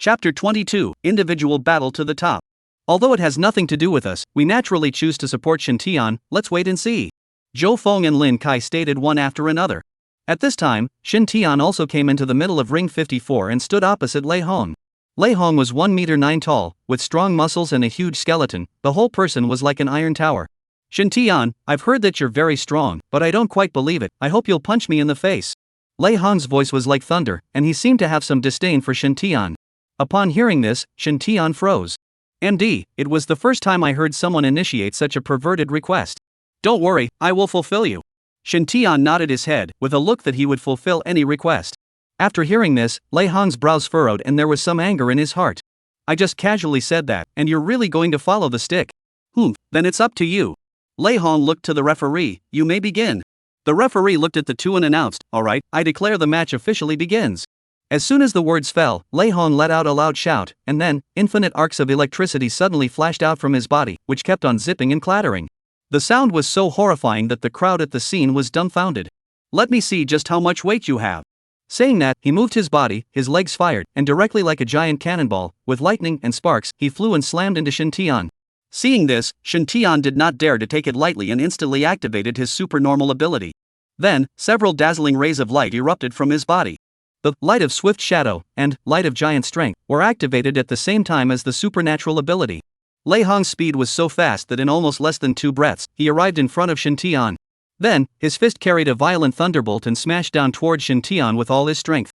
Chapter 22, Individual Battle to the Top. Although it has nothing to do with us, we naturally choose to support Shintian. Let's wait and see. Zhou Feng and Lin Kai stated one after another. At this time, Shintian also came into the middle of Ring 54 and stood opposite Lei Hong. Lei Hong was 1 meter 9 tall, with strong muscles and a huge skeleton. The whole person was like an iron tower. Shintian, I've heard that you're very strong, but I don't quite believe it. I hope you'll punch me in the face. Lei Hong's voice was like thunder, and he seemed to have some disdain for Shintian. Upon hearing this, Shintian froze. MD, it was the first time I heard someone initiate such a perverted request. Don't worry, I will fulfill you. Shintian nodded his head, with a look that he would fulfill any request. After hearing this, Lei Hong's brows furrowed and there was some anger in his heart. I just casually said that, and you're really going to follow the stick? Then it's up to you. Lei Hong looked to the referee. You may begin. The referee looked at the two and announced, alright, I declare the match officially begins. As soon as the words fell, Lei Hong let out a loud shout, and then, infinite arcs of electricity suddenly flashed out from his body, which kept on zipping and clattering. The sound was so horrifying that the crowd at the scene was dumbfounded. Let me see just how much weight you have. Saying that, he moved his body, his legs fired, and directly like a giant cannonball, with lightning and sparks, he flew and slammed into Shintian. Seeing this, Shintian did not dare to take it lightly and instantly activated his supernormal ability. Then, several dazzling rays of light erupted from his body. The light of swift shadow and light of giant strength were activated at the same time as the supernatural ability. Lei Hong's speed was so fast that in almost less than 2 breaths, he arrived in front of Shintian. Then, his fist carried a violent thunderbolt and smashed down toward Shintian with all his strength.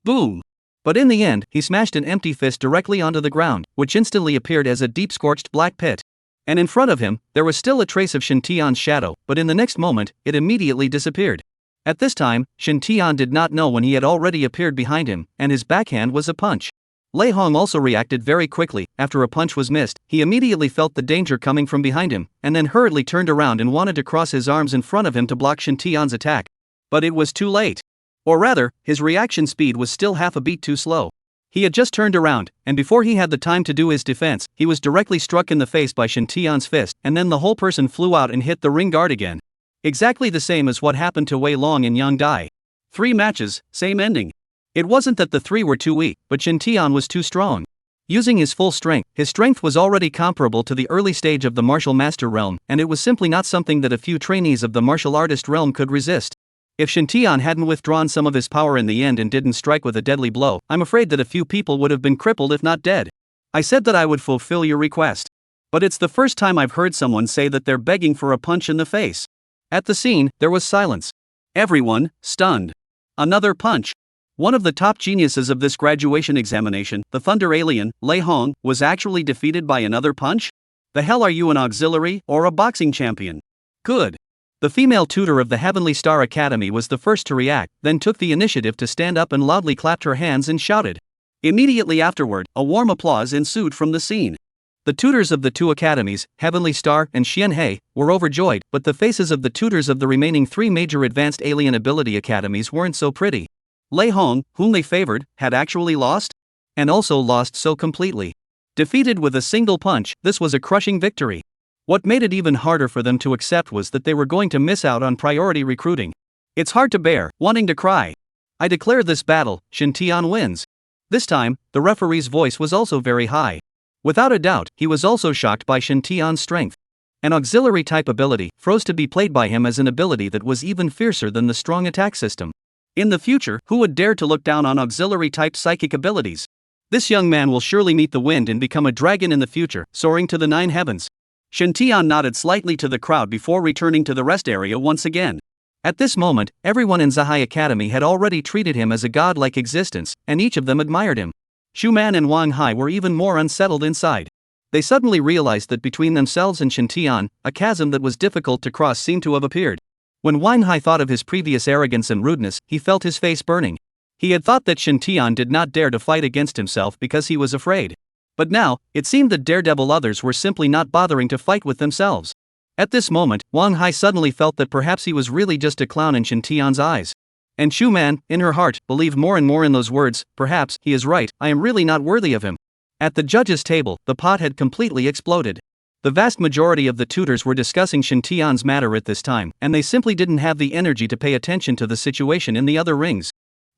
Boom! But in the end, he smashed an empty fist directly onto the ground, which instantly appeared as a deep scorched black pit. And in front of him, there was still a trace of Shintian's shadow, but in the next moment, it immediately disappeared. At this time, Shintian did not know when he had already appeared behind him, and his backhand was a punch. Lei Hong also reacted very quickly. After a punch was missed, he immediately felt the danger coming from behind him, and then hurriedly turned around and wanted to cross his arms in front of him to block Shintian's attack. But it was too late. Or rather, his reaction speed was still half a beat too slow. He had just turned around, and before he had the time to do his defense, he was directly struck in the face by Shintian's fist, and then the whole person flew out and hit the ring guard again. Exactly the same as what happened to Wei Long and Yang Dai. 3 matches, same ending. It wasn't that the 3 were too weak, but Shintian was too strong. Using his full strength, his strength was already comparable to the early stage of the martial master realm, and it was simply not something that a few trainees of the martial artist realm could resist. If Shintian hadn't withdrawn some of his power in the end and didn't strike with a deadly blow, I'm afraid that a few people would have been crippled if not dead. I said that I would fulfill your request. But it's the first time I've heard someone say that they're begging for a punch in the face. At the scene, there was silence. Everyone, stunned. Another punch. One of the top geniuses of this graduation examination, the Thunder Alien, Lei Hong, was actually defeated by another punch? The hell, are you an auxiliary or a boxing champion? Good. The female tutor of the Heavenly Star Academy was the first to react, then took the initiative to stand up and loudly clapped her hands and shouted. Immediately afterward, a warm applause ensued from the scene. The tutors of the 2 academies, Heavenly Star and Xianhei, were overjoyed, but the faces of the tutors of the remaining 3 major advanced alien ability academies weren't so pretty. Lei Hong, whom they favored, had actually lost? And also lost so completely. Defeated with a single punch, this was a crushing victory. What made it even harder for them to accept was that they were going to miss out on priority recruiting. It's hard to bear, wanting to cry. I declare this battle, Shintian wins. This time, the referee's voice was also very high. Without a doubt, he was also shocked by Shintian's strength. An auxiliary type ability, froze to be played by him as an ability that was even fiercer than the strong attack system. In the future, who would dare to look down on auxiliary type psychic abilities? This young man will surely meet the wind and become a dragon in the future, soaring to the 9 heavens. Shintian nodded slightly to the crowd before returning to the rest area once again. At this moment, everyone in Zahai Academy had already treated him as a god-like existence, and each of them admired him. Schumann and Wang Hai were even more unsettled inside. They suddenly realized that between themselves and Shintian, a chasm that was difficult to cross seemed to have appeared. When Wang Hai thought of his previous arrogance and rudeness, he felt his face burning. He had thought that Shintian did not dare to fight against himself because he was afraid. But now, it seemed that daredevil others were simply not bothering to fight with themselves. At this moment, Wang Hai suddenly felt that perhaps he was really just a clown in Shintian's eyes. And Schumann, in her heart, believed more and more in those words. Perhaps he is right, I am really not worthy of him. At the judges' table, the pot had completely exploded. The vast majority of the tutors were discussing Shintian's matter at this time, and they simply didn't have the energy to pay attention to the situation in the other rings.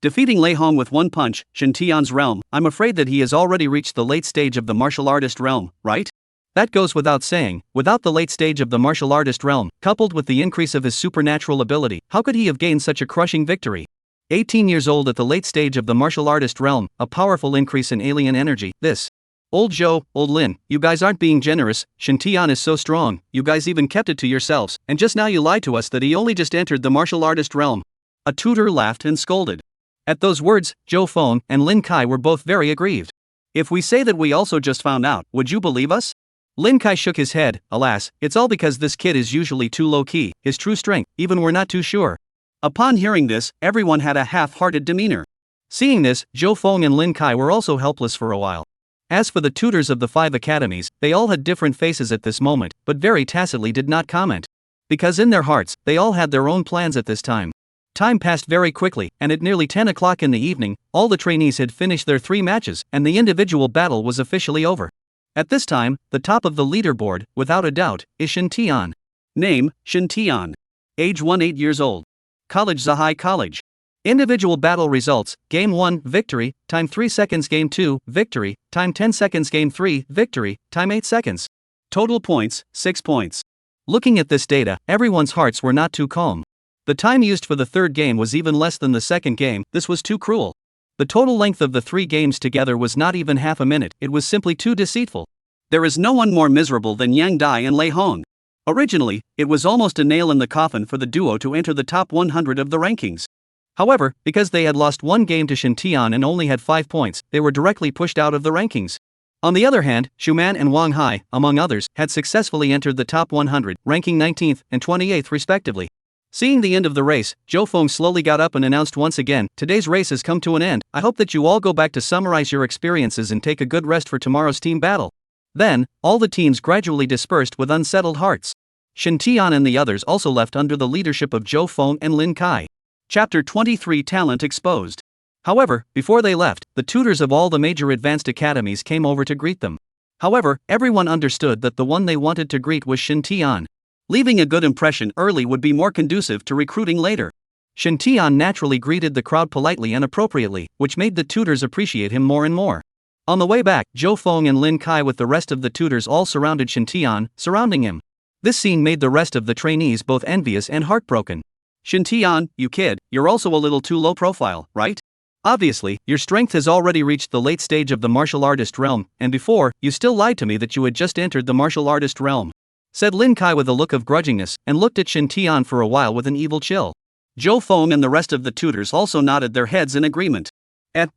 Defeating Lei Hong with 1 punch, Shintian's realm, I'm afraid that he has already reached the late stage of the martial artist realm, right? That goes without saying. Without the late stage of the martial artist realm, coupled with the increase of his supernatural ability, how could he have gained such a crushing victory? 18 years old at the late stage of the martial artist realm, a powerful increase in alien energy. This. Old Joe, old Lin, you guys aren't being generous. Shen Tian is so strong, you guys even kept it to yourselves, and just now you lied to us that he only just entered the martial artist realm. A tutor laughed and scolded. At those words, Zhou Feng and Lin Kai were both very aggrieved. If we say that we also just found out, would you believe us? Lin Kai shook his head. Alas, it's all because this kid is usually too low-key, his true strength, even we're not too sure. Upon hearing this, everyone had a half-hearted demeanor. Seeing this, Zhou Feng and Lin Kai were also helpless for a while. As for the tutors of the 5 academies, they all had different faces at this moment, but very tacitly did not comment. Because in their hearts, they all had their own plans at this time. Time passed very quickly, and at nearly 10 o'clock in the evening, all the trainees had finished their 3 matches, and the individual battle was officially over. At this time, the top of the leaderboard, without a doubt, is Shen Tian. Name, Shen Tian. Age 18 years old. College Zahai College. Individual battle results: Game 1, victory, time 3 seconds. Game 2, victory, time 10 seconds. Game 3, victory, time 8 seconds. Total points, 6 points. Looking at this data, everyone's hearts were not too calm. The time used for the third game was even less than the second game. This was too cruel. The total length of the 3 games together was not even half a minute. It was simply too deceitful. There is no one more miserable than Yang Dai and Lei Hong. Originally, it was almost a nail in the coffin for the duo to enter the top 100 of the rankings. However, because they had lost 1 game to Shen Tian and only had 5 points, they were directly pushed out of the rankings. On the other hand, Schumann and Wang Hai, among others, had successfully entered the top 100, ranking 19th and 28th respectively. Seeing the end of the race, Zhou Feng slowly got up and announced once again, "Today's race has come to an end. I hope that you all go back to summarize your experiences and take a good rest for tomorrow's team battle." Then, all the teams gradually dispersed with unsettled hearts. Shen Tian and the others also left under the leadership of Zhou Feng and Lin Kai. Chapter 23: Talent Exposed. However, before they left, the tutors of all the major advanced academies came over to greet them. However, everyone understood that the one they wanted to greet was Shen Tian. Leaving a good impression early would be more conducive to recruiting later. Shen Tian naturally greeted the crowd politely and appropriately, which made the tutors appreciate him more and more. On the way back, Zhou Feng and Lin Kai with the rest of the tutors all surrounded Shen Tian, surrounding him. This scene made the rest of the trainees both envious and heartbroken. "Shen Tian, you kid, you're also a little too low profile, right? Obviously, your strength has already reached the late stage of the martial artist realm, and before, you still lied to me that you had just entered the martial artist realm," said Lin Kai with a look of grudgingness, and looked at Shen Tian for a while with an evil chill. Zhou Feng and the rest of the tutors also nodded their heads in agreement.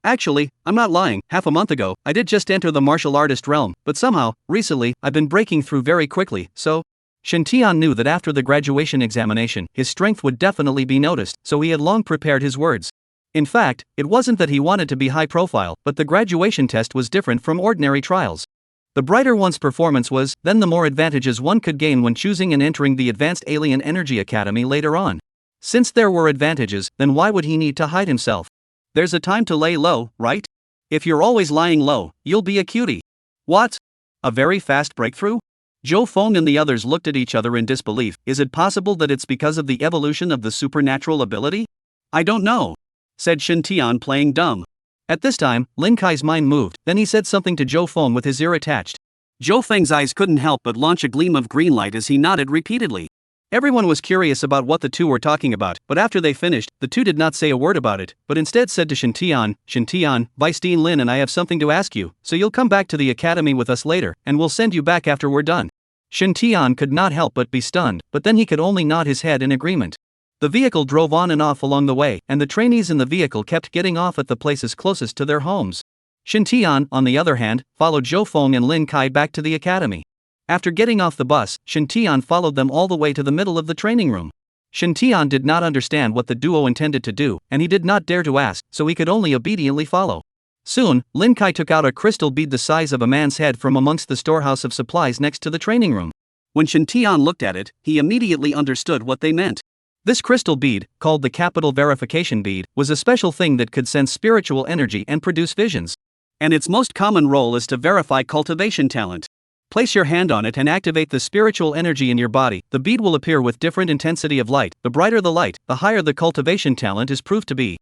Actually, I'm not lying. Half a month ago, I did just enter the martial artist realm, but somehow, recently, I've been breaking through very quickly, so... Shen Tian knew that after the graduation examination, his strength would definitely be noticed, so he had long prepared his words. In fact, it wasn't that he wanted to be high profile, but the graduation test was different from ordinary trials. The brighter one's performance was, then the more advantages one could gain when choosing and entering the Advanced Alien Energy Academy later on. Since there were advantages, then why would he need to hide himself? There's a time to lay low, right? If you're always lying low, you'll be a cutie. What? A very fast breakthrough? Zhou Feng and the others looked at each other in disbelief. Is it possible that it's because of the evolution of the supernatural ability? I don't know, said Shen Tian playing dumb. At this time, Lin Kai's mind moved, then he said something to Zhou Feng with his ear attached. Zhou Feng's eyes couldn't help but launch a gleam of green light as he nodded repeatedly. Everyone was curious about what the two were talking about, but after they finished, the two did not say a word about it, but instead said to Shen Tian, Vice Dean Lin and I have something to ask you, so you'll come back to the academy with us later, and we'll send you back after we're done. Shen Tian could not help but be stunned, but then he could only nod his head in agreement. The vehicle drove on and off along the way, and the trainees in the vehicle kept getting off at the places closest to their homes. Shen Tian, on the other hand, followed Zhou Feng and Lin Kai back to the academy. After getting off the bus, Shen Tian followed them all the way to the middle of the training room. Shen Tian did not understand what the duo intended to do, and he did not dare to ask, so he could only obediently follow. Soon, Lin Kai took out a crystal bead the size of a man's head from amongst the storehouse of supplies next to the training room. When Shen Tian looked at it, he immediately understood what they meant. This crystal bead, called the Capital Verification Bead, was a special thing that could sense spiritual energy and produce visions. And its most common role is to verify cultivation talent. Place your hand on it and activate the spiritual energy in your body. The bead will appear with different intensity of light. The brighter the light, the higher the cultivation talent is proved to be.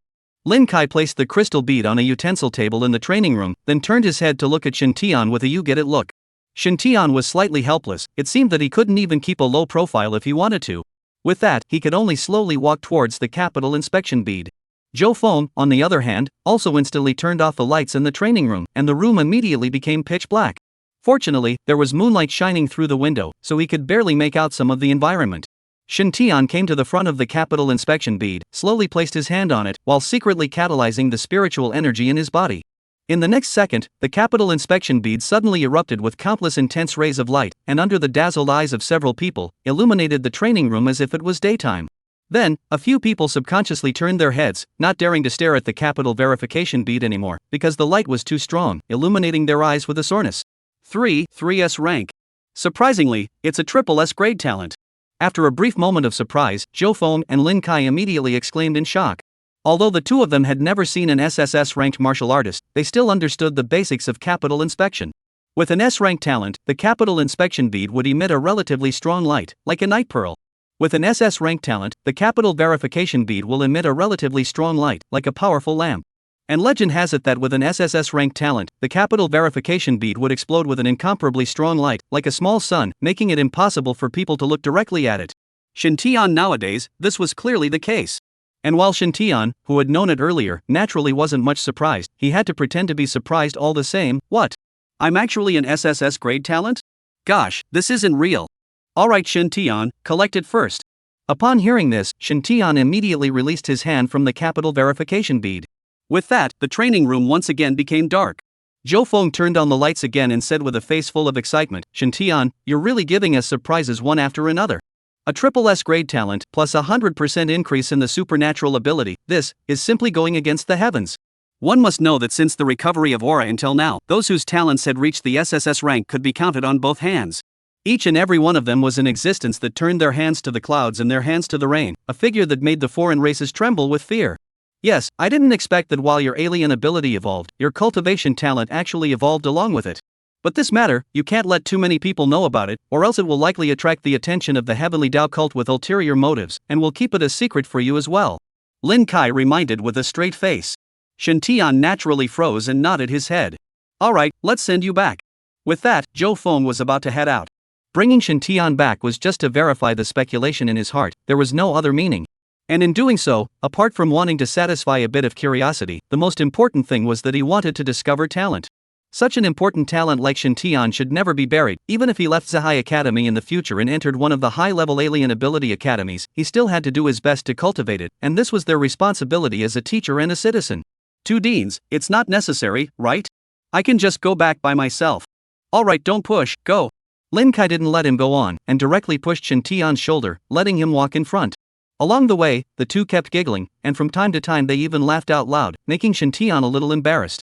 Lin Kai placed the crystal bead on a utensil table in the training room, then turned his head to look at Shen Tian with a "you get it" look. Shin Tian was slightly helpless. It seemed that he couldn't even keep a low profile if he wanted to. With that, he could only slowly walk towards the capital inspection bead. Zhou Feng, on the other hand, also instantly turned off the lights in the training room, and the room immediately became pitch black. Fortunately, there was moonlight shining through the window, so he could barely make out some of the environment. Shin Tian came to the front of the capital inspection bead, slowly placed his hand on it, while secretly catalyzing the spiritual energy in his body. In the next second, the capital inspection bead suddenly erupted with countless intense rays of light, and under the dazzled eyes of several people, illuminated the training room as if it was daytime. Then, a few people subconsciously turned their heads, not daring to stare at the capital verification bead anymore, because the light was too strong, illuminating their eyes with a soreness. 3S rank. Surprisingly, it's a triple S grade talent. After a brief moment of surprise, Zhou Feng and Lin Kai immediately exclaimed in shock. Although the two of them had never seen an SSS-ranked martial artist, they still understood the basics of capital inspection. With an S-rank talent, the capital inspection bead would emit a relatively strong light, like a night pearl. With an SS-rank talent, the capital verification bead will emit a relatively strong light, like a powerful lamp. And legend has it that with an SSS-ranked talent, the capital verification bead would explode with an incomparably strong light, like a small sun, making it impossible for people to look directly at it. Shin Tian nowadays, this was clearly the case. And while Shin Tian, who had known it earlier, naturally wasn't much surprised, he had to pretend to be surprised all the same. What? I'm actually an SSS grade talent? Gosh, this isn't real. Alright Shin Tian, collect it first. Upon hearing this, Shin Tian immediately released his hand from the capital verification bead. With that, the training room once again became dark. Zhou Feng turned on the lights again and said with a face full of excitement, Shin Tian, you're really giving us surprises one after another. A triple S grade talent plus 100% increase in the supernatural ability, this is simply going against the heavens. One must know that since the recovery of aura until now, those whose talents had reached the SSS rank could be counted on both hands. Each and every one of them was an existence that turned their hands to the clouds and their hands to the rain, a figure that made the foreign races tremble with fear. Yes, I didn't expect that while your alien ability evolved, your cultivation talent actually evolved along with it. But this matter, you can't let too many people know about it, or else it will likely attract the attention of the Heavenly Tao cult with ulterior motives, and will keep it a secret for you as well. Lin Kai reminded with a straight face. Shin Tian naturally froze and nodded his head. Alright, let's send you back. With that, Zhou Feng was about to head out. Bringing Shin Tian back was just to verify the speculation in his heart, there was no other meaning. And in doing so, apart from wanting to satisfy a bit of curiosity, the most important thing was that he wanted to discover talent. Such an important talent like Shin Tian should never be buried. Even if he left Zahai Academy in the future and entered one of the high-level alien ability academies, he still had to do his best to cultivate it, and this was their responsibility as a teacher and a citizen. 2 deans, it's not necessary, right? I can just go back by myself. Alright, don't push, go. Lin Kai didn't let him go on, and directly pushed Shin Tian's shoulder, letting him walk in front. Along the way, the two kept giggling, and from time to time they even laughed out loud, making Shin Tian a little embarrassed.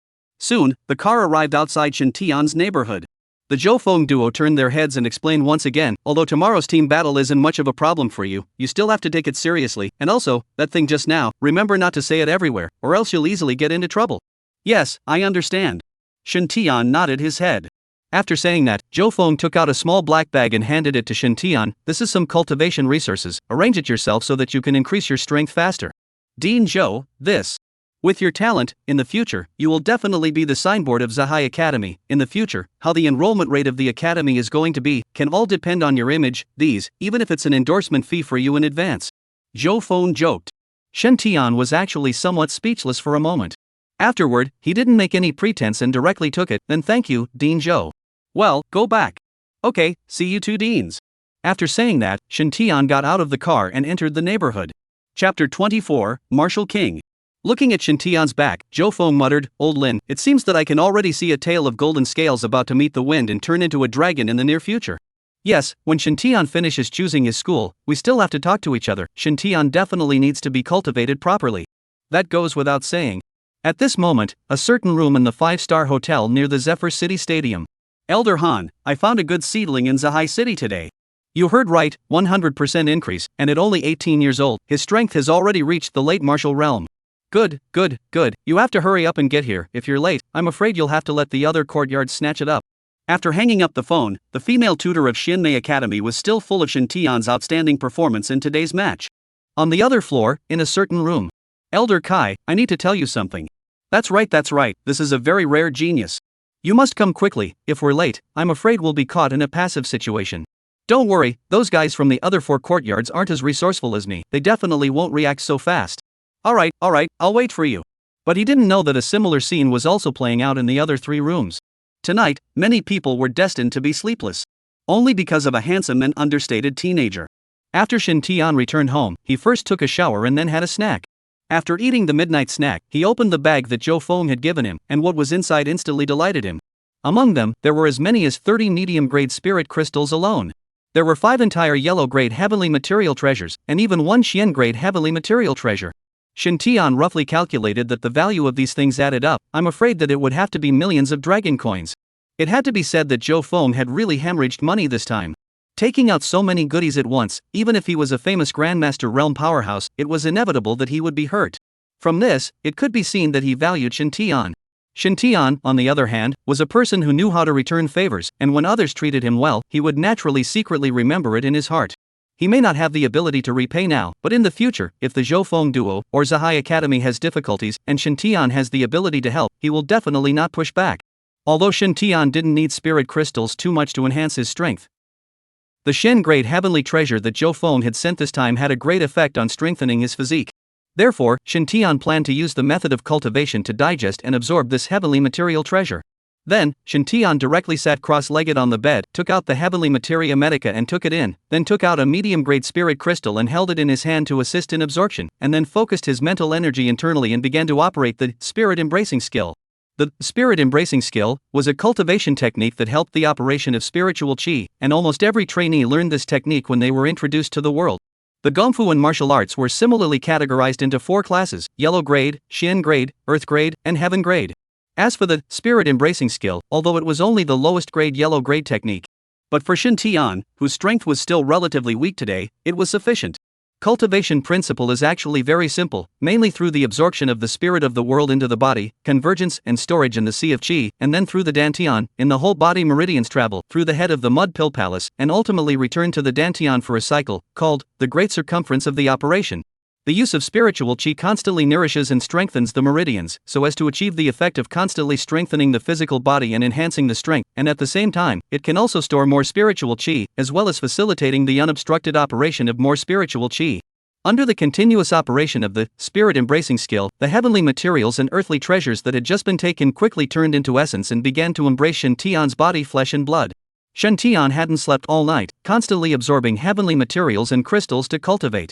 Soon, the car arrived outside Shin Tian's neighborhood. The Zhou Feng duo turned their heads and explained once again, although tomorrow's team battle isn't much of a problem for you, you still have to take it seriously, and also, that thing just now, remember not to say it everywhere, or else you'll easily get into trouble. Yes, I understand. Shin Tian nodded his head. After saying that, Zhou Feng took out a small black bag and handed it to Shin Tian. This is some cultivation resources, arrange it yourself so that you can increase your strength faster. Dean Zhou, this. With your talent, in the future, you will definitely be the signboard of Zahai Academy. In the future, how the enrollment rate of the academy is going to be, can all depend on your image, these, even if it's an endorsement fee for you in advance. Zhou Feng joked. Shin Tian was actually somewhat speechless for a moment. Afterward, he didn't make any pretense and directly took it, then thank you, Dean Zhou. Well, go back. Okay, see you 2 deans. After saying that, Shin Tian got out of the car and entered the neighborhood. Chapter 24, Martial King. Looking at Shin Tian's back, Zhou Feng muttered, Old Lin, it seems that I can already see a tail of golden scales about to meet the wind and turn into a dragon in the near future. Yes, when Shin Tian finishes choosing his school, we still have to talk to each other. Shin Tian definitely needs to be cultivated properly. That goes without saying. At this moment, a certain room in the 5-star hotel near the Zephyr City Stadium. Elder Han, I found a good seedling in Zahai City today. You heard right, 100% increase, and at only 18 years old, his strength has already reached the late martial realm. Good. You have to hurry up and get here. If you're late, I'm afraid you'll have to let the other courtyard snatch it up. After hanging up the phone, the female tutor of Xinmei Academy was still full of Shin Tian's outstanding performance in today's match. On the other floor, in a certain room. Elder Kai, I need to tell you something. That's right, this is a very rare genius. You must come quickly. If we're late, I'm afraid we'll be caught in a passive situation. Don't worry, those guys from the other 4 courtyards aren't as resourceful as me. They definitely won't react so fast. Alright, I'll wait for you. But he didn't know that a similar scene was also playing out in the other 3 rooms. Tonight, many people were destined to be sleepless. Only because of a handsome and understated teenager. After Shin Tian returned home, he first took a shower and then had a snack. After eating the midnight snack, he opened the bag that Zhou Feng had given him, and what was inside instantly delighted him. Among them, there were as many as 30 medium-grade spirit crystals alone. There were 5 entire yellow-grade heavenly material treasures, and even 1 Xian-grade heavenly material treasure. Shin Tian roughly calculated that the value of these things added up. I'm afraid that it would have to be millions of dragon coins. It had to be said that Zhou Feng had really hemorrhaged money this time. Taking out so many goodies at once, even if he was a famous Grandmaster realm powerhouse, it was inevitable that he would be hurt. From this, it could be seen that he valued Shin Tian. Shin Tian, on the other hand, was a person who knew how to return favors, and when others treated him well, he would naturally secretly remember it in his heart. He may not have the ability to repay now, but in the future, if the Zhou Feng duo or Zahai Academy has difficulties and Shin Tian has the ability to help, he will definitely not push back. Although Shin Tian didn't need spirit crystals too much to enhance his strength. The Xian-grade heavenly treasure that Zhou Feng had sent this time had a great effect on strengthening his physique. Therefore, Shin Tian planned to use the method of cultivation to digest and absorb this heavenly material treasure. Then, Shin Tian directly sat cross-legged on the bed, took out the heavenly materia medica and took it in, then took out a medium-grade spirit crystal and held it in his hand to assist in absorption, and then focused his mental energy internally and began to operate the spirit embracing skill. The spirit embracing skill was a cultivation technique that helped the operation of spiritual qi, and almost every trainee learned this technique when they were introduced to the world. The Gongfu and martial arts were similarly categorized into 4 classes: yellow grade, Xian grade, earth grade, and heaven grade. As for the spirit embracing skill, although it was only the lowest grade yellow grade technique, but for Shin Tian, whose strength was still relatively weak today, it was sufficient. Cultivation principle is actually very simple, mainly through the absorption of the spirit of the world into the body, convergence and storage in the sea of qi, and then through the dantian, in the whole body meridians travel through the head of the mud pill palace, and ultimately return to the dantian for a cycle, called the great circumference of the operation. The use of spiritual qi constantly nourishes and strengthens the meridians, so as to achieve the effect of constantly strengthening the physical body and enhancing the strength, and at the same time, it can also store more spiritual qi, as well as facilitating the unobstructed operation of more spiritual qi. Under the continuous operation of the spirit embracing skill, the heavenly materials and earthly treasures that had just been taken quickly turned into essence and began to embrace Shin Tian's body, flesh and blood. Shin Tian hadn't slept all night, constantly absorbing heavenly materials and crystals to cultivate.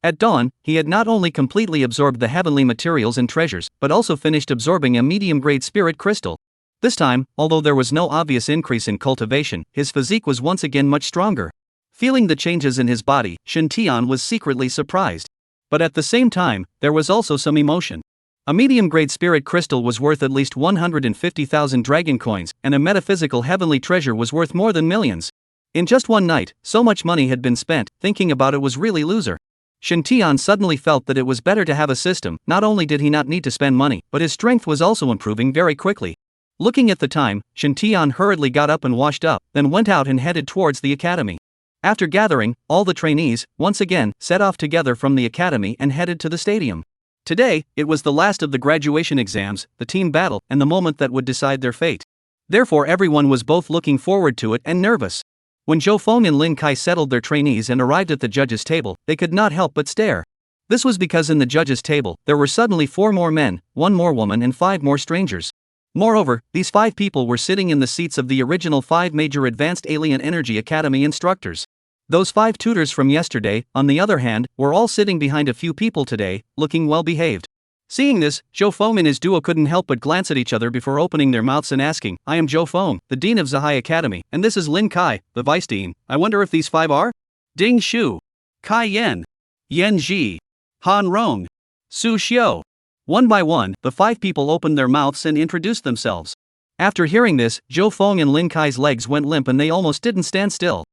At dawn, he had not only completely absorbed the heavenly materials and treasures, but also finished absorbing a medium-grade spirit crystal. This time, although there was no obvious increase in cultivation, his physique was once again much stronger. Feeling the changes in his body, Shin Tian was secretly surprised. But at the same time, there was also some emotion. A medium-grade spirit crystal was worth at least 150,000 dragon coins, and a metaphysical heavenly treasure was worth more than millions. In just one night, so much money had been spent. Thinking about it was really loser. Shin Tian suddenly felt that it was better to have a system. Not only did he not need to spend money, but his strength was also improving very quickly. Looking at the time, Shin Tian hurriedly got up and washed up, then went out and headed towards the academy. After gathering, all the trainees, once again, set off together from the academy and headed to the stadium. Today, it was the last of the graduation exams, the team battle, and the moment that would decide their fate. Therefore everyone was both looking forward to it and nervous. When Zhou Feng and Lin Kai settled their trainees and arrived at the judges' table, they could not help but stare. This was because in the judges' table, there were suddenly 4 more men, 1 more woman and 5 more strangers. Moreover, these 5 people were sitting in the seats of the original 5 major Advanced Alien Energy Academy instructors. Those 5 tutors from yesterday, on the other hand, were all sitting behind a few people today, looking well behaved. Seeing this, Zhou Feng and his duo couldn't help but glance at each other before opening their mouths and asking, "I am Zhou Feng, the Dean of Zahai Academy, and this is Lin Kai, the Vice Dean. I wonder if these 5 are? Ding Shu, Kai Yan, Yan Ji, Han Rong, Su Xiu." One by one, the 5 people opened their mouths and introduced themselves. After hearing this, Zhou Feng and Lin Kai's legs went limp and they almost didn't stand still.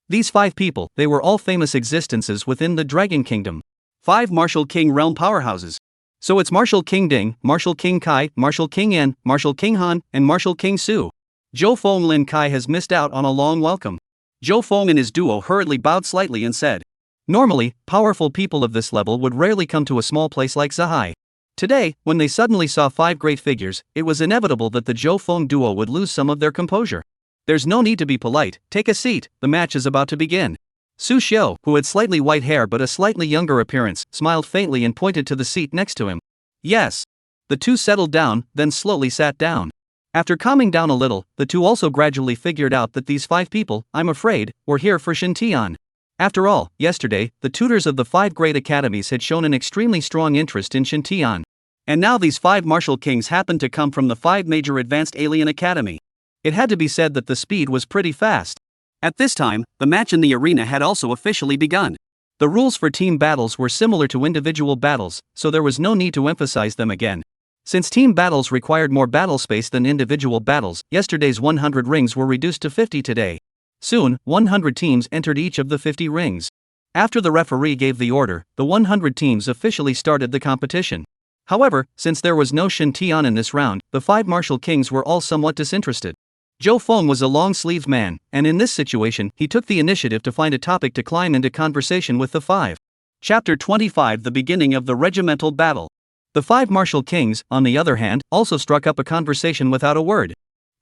These 5 people, they were all famous existences within the Dragon Kingdom. 5 Martial King realm powerhouses. So it's Martial King Ding, Martial King Kai, Martial King Yan, Martial King Han, and Martial King Su. Zhou Feng Lin Kai has missed out on a long welcome. Zhou Feng and his duo hurriedly bowed slightly and said, "Normally, powerful people of this level would rarely come to a small place like Zahai. Today, when they suddenly saw 5 great figures, it was inevitable that the Zhou Feng duo would lose some of their composure. There's no need to be polite, take a seat, the match is about to begin. Su Xiu, who had slightly white hair but a slightly younger appearance, smiled faintly and pointed to the seat next to him. Yes. The two settled down, then slowly sat down. After calming down a little, the two also gradually figured out that these 5 people, I'm afraid, were here for Shintian. After all, yesterday, the tutors of the 5 great academies had shown an extremely strong interest in Shintian. And now these 5 martial kings happened to come from the 5 major advanced alien academy. It had to be said that the speed was pretty fast. At this time, the match in the arena had also officially begun. The rules for team battles were similar to individual battles, so there was no need to emphasize them again. Since team battles required more battle space than individual battles, yesterday's 100 rings were reduced to 50 today. Soon, 100 teams entered each of the 50 rings. After the referee gave the order, the 100 teams officially started the competition. However, since there was no Shintian in this round, the 5 martial kings were all somewhat disinterested. Zhou Feng was a long-sleeved man, and in this situation, he took the initiative to find a topic to climb into conversation with the 5. Chapter 25: The beginning of the regimental battle. The 5 martial kings, on the other hand, also struck up a conversation without a word.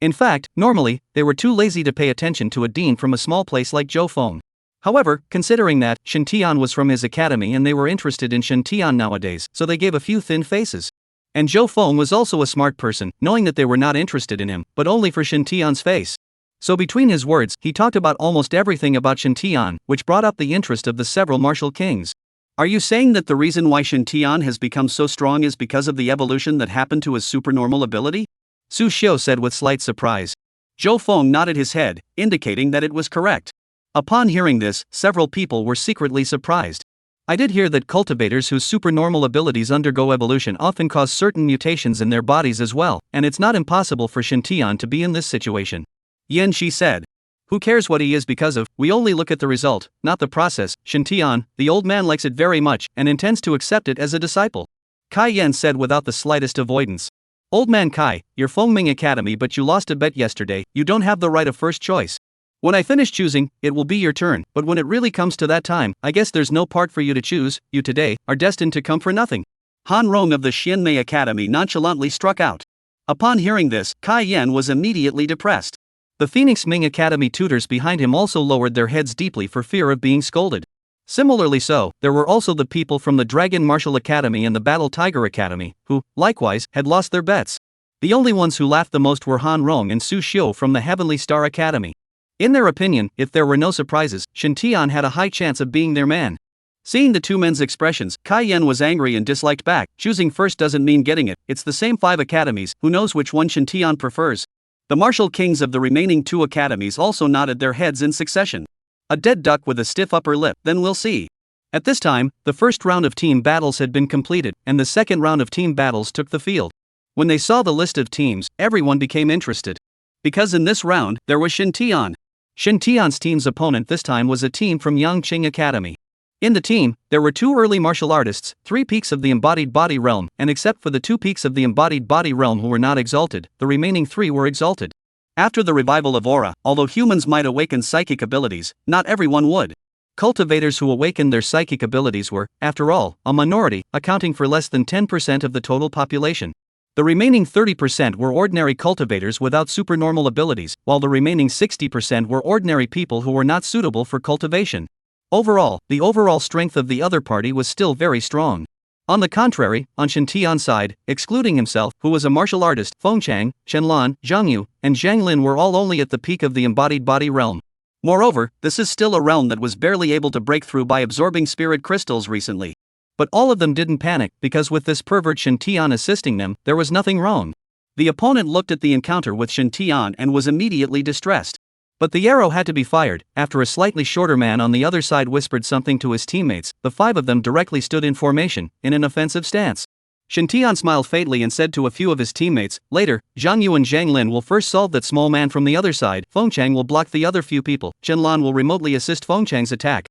In fact, normally, they were too lazy to pay attention to a dean from a small place like Zhou Feng. However, considering that Shintian was from his academy and they were interested in Shintian nowadays, so they gave a few thin faces. And Zhou Feng was also a smart person, knowing that they were not interested in him, but only for Shintian's face. So between his words, he talked about almost everything about Shintian, which brought up the interest of the several martial kings. Are you saying that the reason why Shintian has become so strong is because of the evolution that happened to his supernormal ability? Su Xiu said with slight surprise. Zhou Feng nodded his head, indicating that it was correct. Upon hearing this, several people were secretly surprised. I did hear that cultivators whose supernormal abilities undergo evolution often cause certain mutations in their bodies as well, and it's not impossible for Shintian to be in this situation. Yan Shi said. Who cares what he is because of, we only look at the result, not the process. Shintian, the old man likes it very much and intends to accept it as a disciple. Kai Yan said without the slightest avoidance. Old man Kai, you're Fengming Academy but you lost a bet yesterday, you don't have the right of first choice. When I finish choosing, it will be your turn, but when it really comes to that time, I guess there's no part for you to choose, you today are destined to come for nothing. Han Rong of the Xianmei Academy nonchalantly struck out. Upon hearing this, Kai Yan was immediately depressed. The Phoenix Ming Academy tutors behind him also lowered their heads deeply for fear of being scolded. Similarly so, there were also the people from the Dragon Martial Academy and the Battle Tiger Academy, who, likewise, had lost their bets. The only ones who laughed the most were Han Rong and Su Xiu from the Heavenly Star Academy. In their opinion, if there were no surprises, Shintian had a high chance of being their man. Seeing the two men's expressions, Kai Yan was angry and disliked back. Choosing first doesn't mean getting it, it's the same 5 academies, who knows which one Shintian prefers. The martial kings of the remaining 2 academies also nodded their heads in succession. A dead duck with a stiff upper lip, then we'll see. At this time, the first round of team battles had been completed, and the second round of team battles took the field. When they saw the list of teams, everyone became interested. Because in this round, there was Shintian. Shintian's team's opponent this time was a team from Yangqing Academy. In the team, there were 2 early martial artists, 3 peaks of the embodied body realm, and except for the 2 peaks of the embodied body realm who were not exalted, the remaining 3 were exalted. After the revival of aura, although humans might awaken psychic abilities, not everyone would. Cultivators who awakened their psychic abilities were, after all, a minority, accounting for less than 10% of the total population. The remaining 30% were ordinary cultivators without supernormal abilities, while the remaining 60% were ordinary people who were not suitable for cultivation. Overall, the overall strength of the other party was still very strong. On the contrary, on Shintian's side, excluding himself, who was a martial artist, Fengchang, Shenlan, Zhang Yu, and Zhang Lin were all only at the peak of the embodied body realm. Moreover, this is still a realm that was barely able to break through by absorbing spirit crystals recently. But all of them didn't panic, because with this pervert Shintian assisting them, there was nothing wrong. The opponent looked at the encounter with Shintian and was immediately distressed. But the arrow had to be fired. After a slightly shorter man on the other side whispered something to his teammates, the 5 of them directly stood in formation, in an offensive stance. Shintian smiled faintly and said to a few of his teammates, later, Zhang Yu and Zhang Lin will first solve that small man from the other side, Fengchang will block the other few people, Shenlan will remotely assist Fengchang's attack.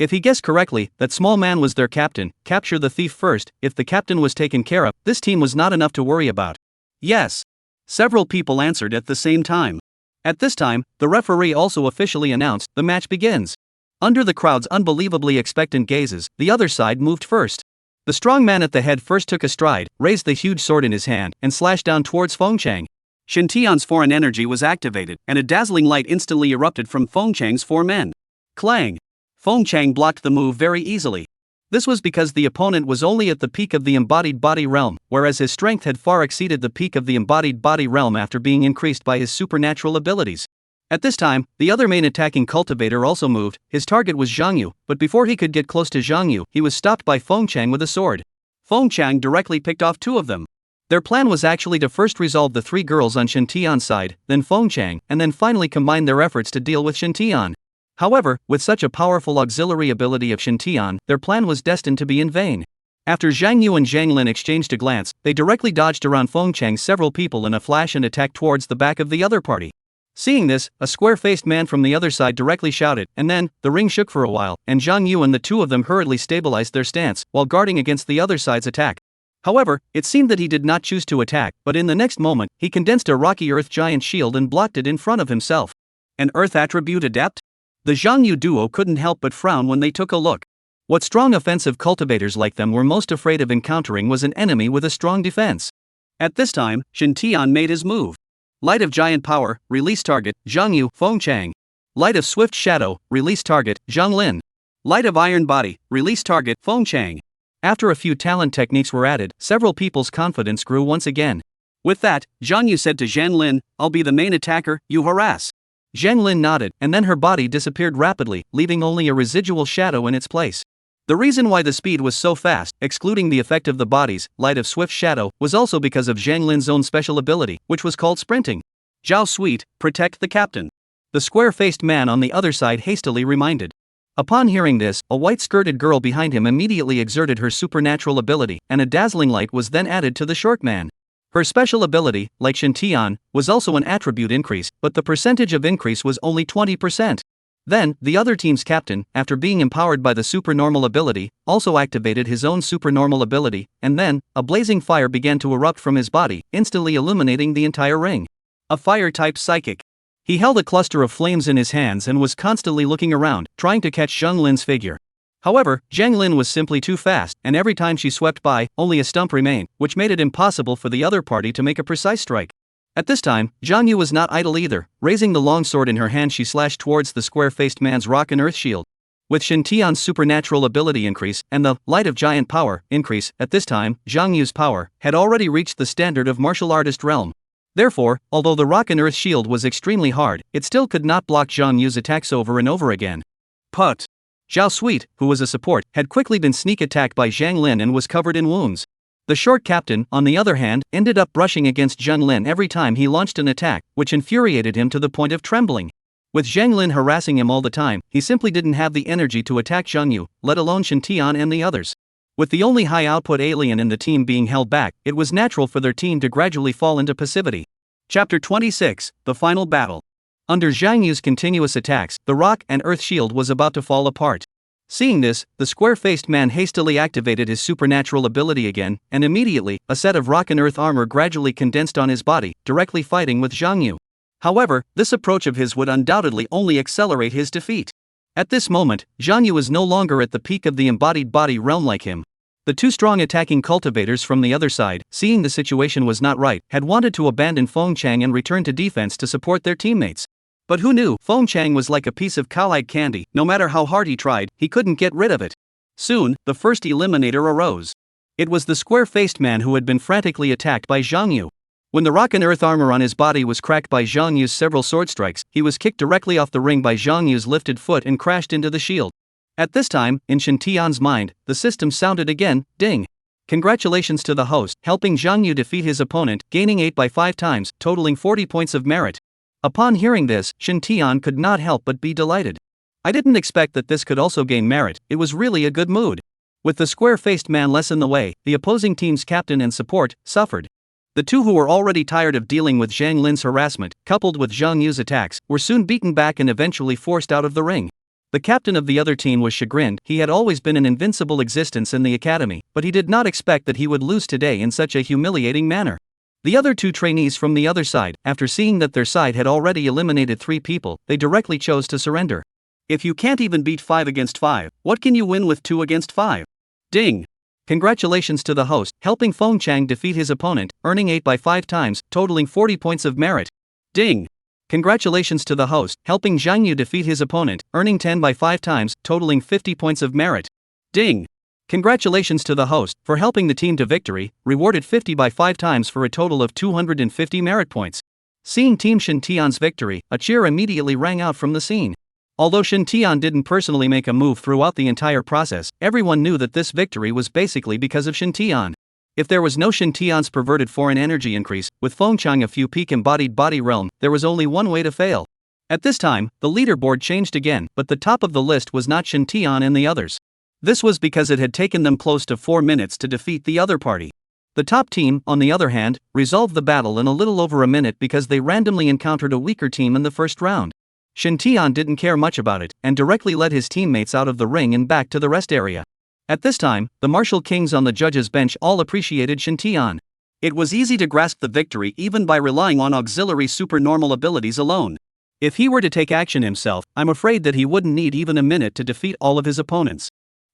If he guessed correctly, that small man was their captain, capture the thief first. If the captain was taken care of, this team was not enough to worry about. Yes. Several people answered at the same time. At this time, the referee also officially announced, the match begins. Under the crowd's unbelievably expectant gazes, the other side moved first. The strong man at the head first took a stride, raised the huge sword in his hand, and slashed down towards Feng Chang. Shen Tian's foreign energy was activated, and a dazzling light instantly erupted from Feng Chang's four men. Clang! Feng Chang blocked the move very easily. This was because the opponent was only at the peak of the embodied body realm, whereas his strength had far exceeded the peak of the embodied body realm after being increased by his supernatural abilities. At this time, the other main attacking cultivator also moved. His target was Zhang Yu, but before he could get close to Zhang Yu, he was stopped by Feng Chang with a sword. Feng Chang directly picked off two of them. Their plan was actually to first resolve the three girls on Shen Tian's side, then Feng Chang, and then finally combine their efforts to deal with Shen Tian. However, with such a powerful auxiliary ability of Shen Tian, their plan was destined to be in vain. After Zhang Yu and Zhang Lin exchanged a glance, they directly dodged around Feng Chang's several people in a flash and attacked towards the back of the other party. Seeing this, a square-faced man from the other side directly shouted, and then, the ring shook for a while, and Zhang Yu and the two of them hurriedly stabilized their stance, while guarding against the other side's attack. However, it seemed that he did not choose to attack, but in the next moment, he condensed a rocky earth giant shield and blocked it in front of himself. An earth attribute adept? The Zhang Yu duo couldn't help but frown when they took a look. What strong offensive cultivators like them were most afraid of encountering was an enemy with a strong defense. At this time, Shen Tian made his move. Light of giant power, release target, Zhang Yu, Feng Chang. Light of swift shadow, release target, Zhang Lin. Light of iron body, release target, Feng Chang. After a few talent techniques were added, several people's confidence grew once again. With that, Zhang Yu said to Zhang Lin, "I'll be the main attacker, you harass." Zhang Lin nodded, and then her body disappeared rapidly, leaving only a residual shadow in its place. The reason why the speed was so fast, excluding the effect of the body's light of swift shadow, was also because of Zhang Lin's own special ability, which was called sprinting. Zhao Sweet, protect the captain. The square-faced man on the other side hastily reminded. Upon hearing this, a white-skirted girl behind him immediately exerted her supernatural ability, and a dazzling light was then added to the short man. Her special ability, like Shen Tian, was also an attribute increase, but the percentage of increase was only 20%. Then, the other team's captain, after being empowered by the supernormal ability, also activated his own supernormal ability, and then, a blazing fire began to erupt from his body, instantly illuminating the entire ring. A fire-type psychic. He held a cluster of flames in his hands and was constantly looking around, trying to catch Zhang Lin's figure. However, Zhang Lin was simply too fast, and every time she swept by, only a stump remained, which made it impossible for the other party to make a precise strike. At this time, Zhang Yu was not idle either. Raising the long sword in her hand, she slashed towards the square-faced man's rock and earth shield. With Shen Tian's supernatural ability increase and the light of giant power increase, at this time, Zhang Yu's power had already reached the standard of martial artist realm. Therefore, although the rock and earth shield was extremely hard, it still could not block Zhang Yu's attacks over and over again. Put. Zhao Sweet, who was a support, had quickly been sneak attacked by Zhang Lin and was covered in wounds. The short captain, on the other hand, ended up brushing against Zhang Lin every time he launched an attack, which infuriated him to the point of trembling. With Zhang Lin harassing him all the time, he simply didn't have the energy to attack Zhang Yu, let alone Shen Tian and the others. With the only high-output alien in the team being held back, it was natural for their team to gradually fall into passivity. Chapter 26, The Final Battle. Under Zhang Yu's continuous attacks, the rock and earth shield was about to fall apart. Seeing this, the square-faced man hastily activated his supernatural ability again, and immediately, a set of rock and earth armor gradually condensed on his body, directly fighting with Zhang Yu. However, this approach of his would undoubtedly only accelerate his defeat. At this moment, Zhang Yu was no longer at the peak of the embodied body realm like him. The two strong attacking cultivators from the other side, seeing the situation was not right, had wanted to abandon Feng Chang and return to defense to support their teammates. But who knew, Feng Chang was like a piece of cowhide candy, no matter how hard he tried, he couldn't get rid of it. Soon, the first eliminator arose. It was the square-faced man who had been frantically attacked by Zhang Yu. When the rock and earth armor on his body was cracked by Zhang Yu's several sword strikes, he was kicked directly off the ring by Zhang Yu's lifted foot and crashed into the shield. At this time, in Shen Tian's mind, the system sounded again, ding. Congratulations to the host, helping Zhang Yu defeat his opponent, gaining 8 by 5 times, totaling 40 points of merit. Upon hearing this, Shen Tian could not help but be delighted. I didn't expect that this could also gain merit, it was really a good mood. With the square-faced man less in the way, the opposing team's captain and support suffered. The two who were already tired of dealing with Zhang Lin's harassment, coupled with Zhang Yu's attacks, were soon beaten back and eventually forced out of the ring. The captain of the other team was chagrined. He had always been an invincible existence in the academy, but he did not expect that he would lose today in such a humiliating manner. The other two trainees from the other side, after seeing that their side had already eliminated 3 people, they directly chose to surrender. If you can't even beat 5 against 5, what can you win with 2 against 5? Ding! Congratulations to the host, helping Feng Chang defeat his opponent, earning 8 by 5 times, totaling 40 points of merit. Ding! Congratulations to the host, helping Zhang Yu defeat his opponent, earning 10 by 5 times, totaling 50 points of merit. Ding! Congratulations to the host for helping the team to victory, rewarded 50 by 5 times for a total of 250 merit points. Seeing Team Shintian's victory, a cheer immediately rang out from the scene. Although Shintian didn't personally make a move throughout the entire process, everyone knew that this victory was basically because of Shintian. If there was no Shintian's perverted foreign energy increase, with Feng Chang a few peak embodied body realm, there was only one way to fail. At this time, the leaderboard changed again, but the top of the list was not Shintian and the others. This was because it had taken them close to 4 minutes to defeat the other party. The top team, on the other hand, resolved the battle in a little over a minute because they randomly encountered a weaker team in the first round. Shintian didn't care much about it, and directly led his teammates out of the ring and back to the rest area. At this time, the martial kings on the judges' bench all appreciated Shintian. It was easy to grasp the victory even by relying on auxiliary supernormal abilities alone. If he were to take action himself, I'm afraid that he wouldn't need even a minute to defeat all of his opponents.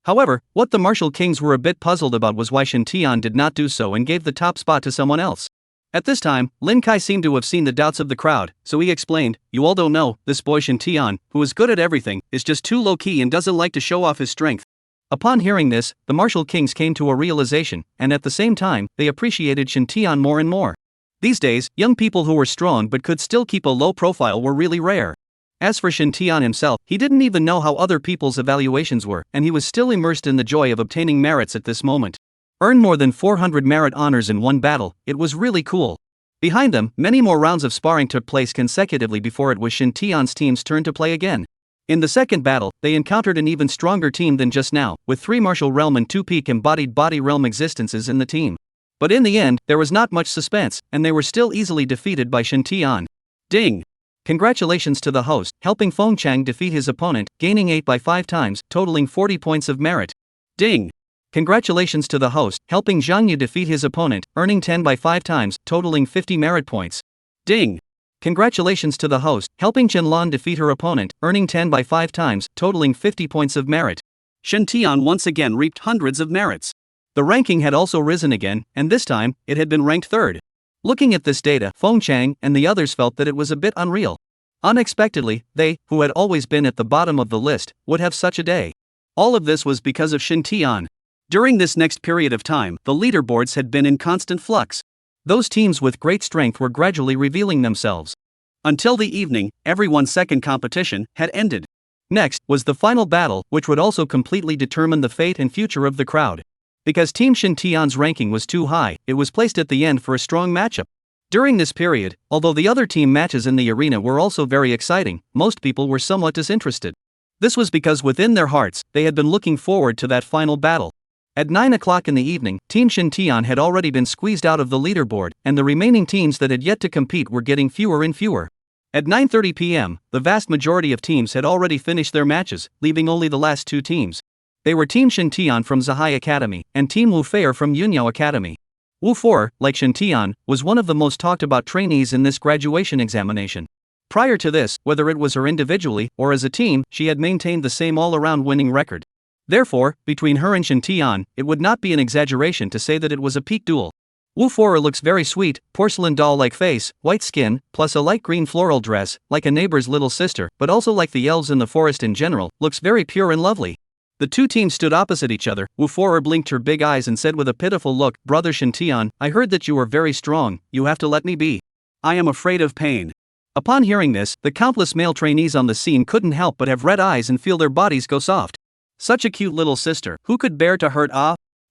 However, what the martial kings were a bit puzzled about was why Shintian did not do so and gave the top spot to someone else. At this time, Lin Kai seemed to have seen the doubts of the crowd, so he explained, "You all don't know, this boy Shintian, who is good at everything, is just too low-key and doesn't like to show off his strength." Upon hearing this, the martial kings came to a realization, and at the same time, they appreciated Shintian more and more. These days, young people who were strong but could still keep a low profile were really rare. As for Shintian himself, he didn't even know how other people's evaluations were, and he was still immersed in the joy of obtaining merits at this moment. Earned more than 400 merit honors in one battle, it was really cool. Behind them, many more rounds of sparring took place consecutively before it was Shintian's team's turn to play again. In the second battle, they encountered an even stronger team than just now, with 3 martial realm and 2 peak embodied body realm existences in the team. But in the end, there was not much suspense, and they were still easily defeated by Shintian. Ding! Congratulations to the host, helping Feng Chang defeat his opponent, gaining 8 by 5 times, totaling 40 points of merit. Ding! Congratulations to the host, helping Zhang Yu defeat his opponent, earning 10 by 5 times, totaling 50 merit points. Ding! Congratulations to the host, helping Qianlan defeat her opponent, earning 10 by 5 times, totaling 50 points of merit. Shintian once again reaped hundreds of merits. The ranking had also risen again, and this time, it had been ranked 3rd. Looking at this data, Feng Chang and the others felt that it was a bit unreal. Unexpectedly, they, who had always been at the bottom of the list, would have such a day. All of this was because of Shintian. During this next period of time, the leaderboards had been in constant flux. Those teams with great strength were gradually revealing themselves. Until the evening, everyone's second competition had ended. Next was the final battle, which would also completely determine the fate and future of the crowd. Because Team Shintian's ranking was too high, it was placed at the end for a strong matchup. During this period, although the other team matches in the arena were also very exciting, most people were somewhat disinterested. This was because within their hearts, they had been looking forward to that final battle. At 9 o'clock in the evening, Team Shintian had already been squeezed out of the leaderboard, and the remaining teams that had yet to compete were getting fewer and fewer. At 9:30 p.m., the vast majority of teams had already finished their matches, leaving only the last 2 teams. They were Team Shintian from Zahai Academy, and Team Wu Feier from Yunyao Academy. Wu Feier, like Shintian, was one of the most talked about trainees in this graduation examination. Prior to this, whether it was her individually or as a team, she had maintained the same all-around winning record. Therefore, between her and Shintian, it would not be an exaggeration to say that it was a peak duel. Wu Feier looks very sweet, porcelain doll-like face, white skin, plus a light green floral dress, like a neighbor's little sister, but also like the elves in the forest in general, looks very pure and lovely. The 2 teams stood opposite each other. Wu Feier blinked her big eyes and said with a pitiful look, "Brother Shintian, I heard that you are very strong, you have to let me be. I am afraid of pain." Upon hearing this, the countless male trainees on the scene couldn't help but have red eyes and feel their bodies go soft. Such a cute little sister, who could bear to hurt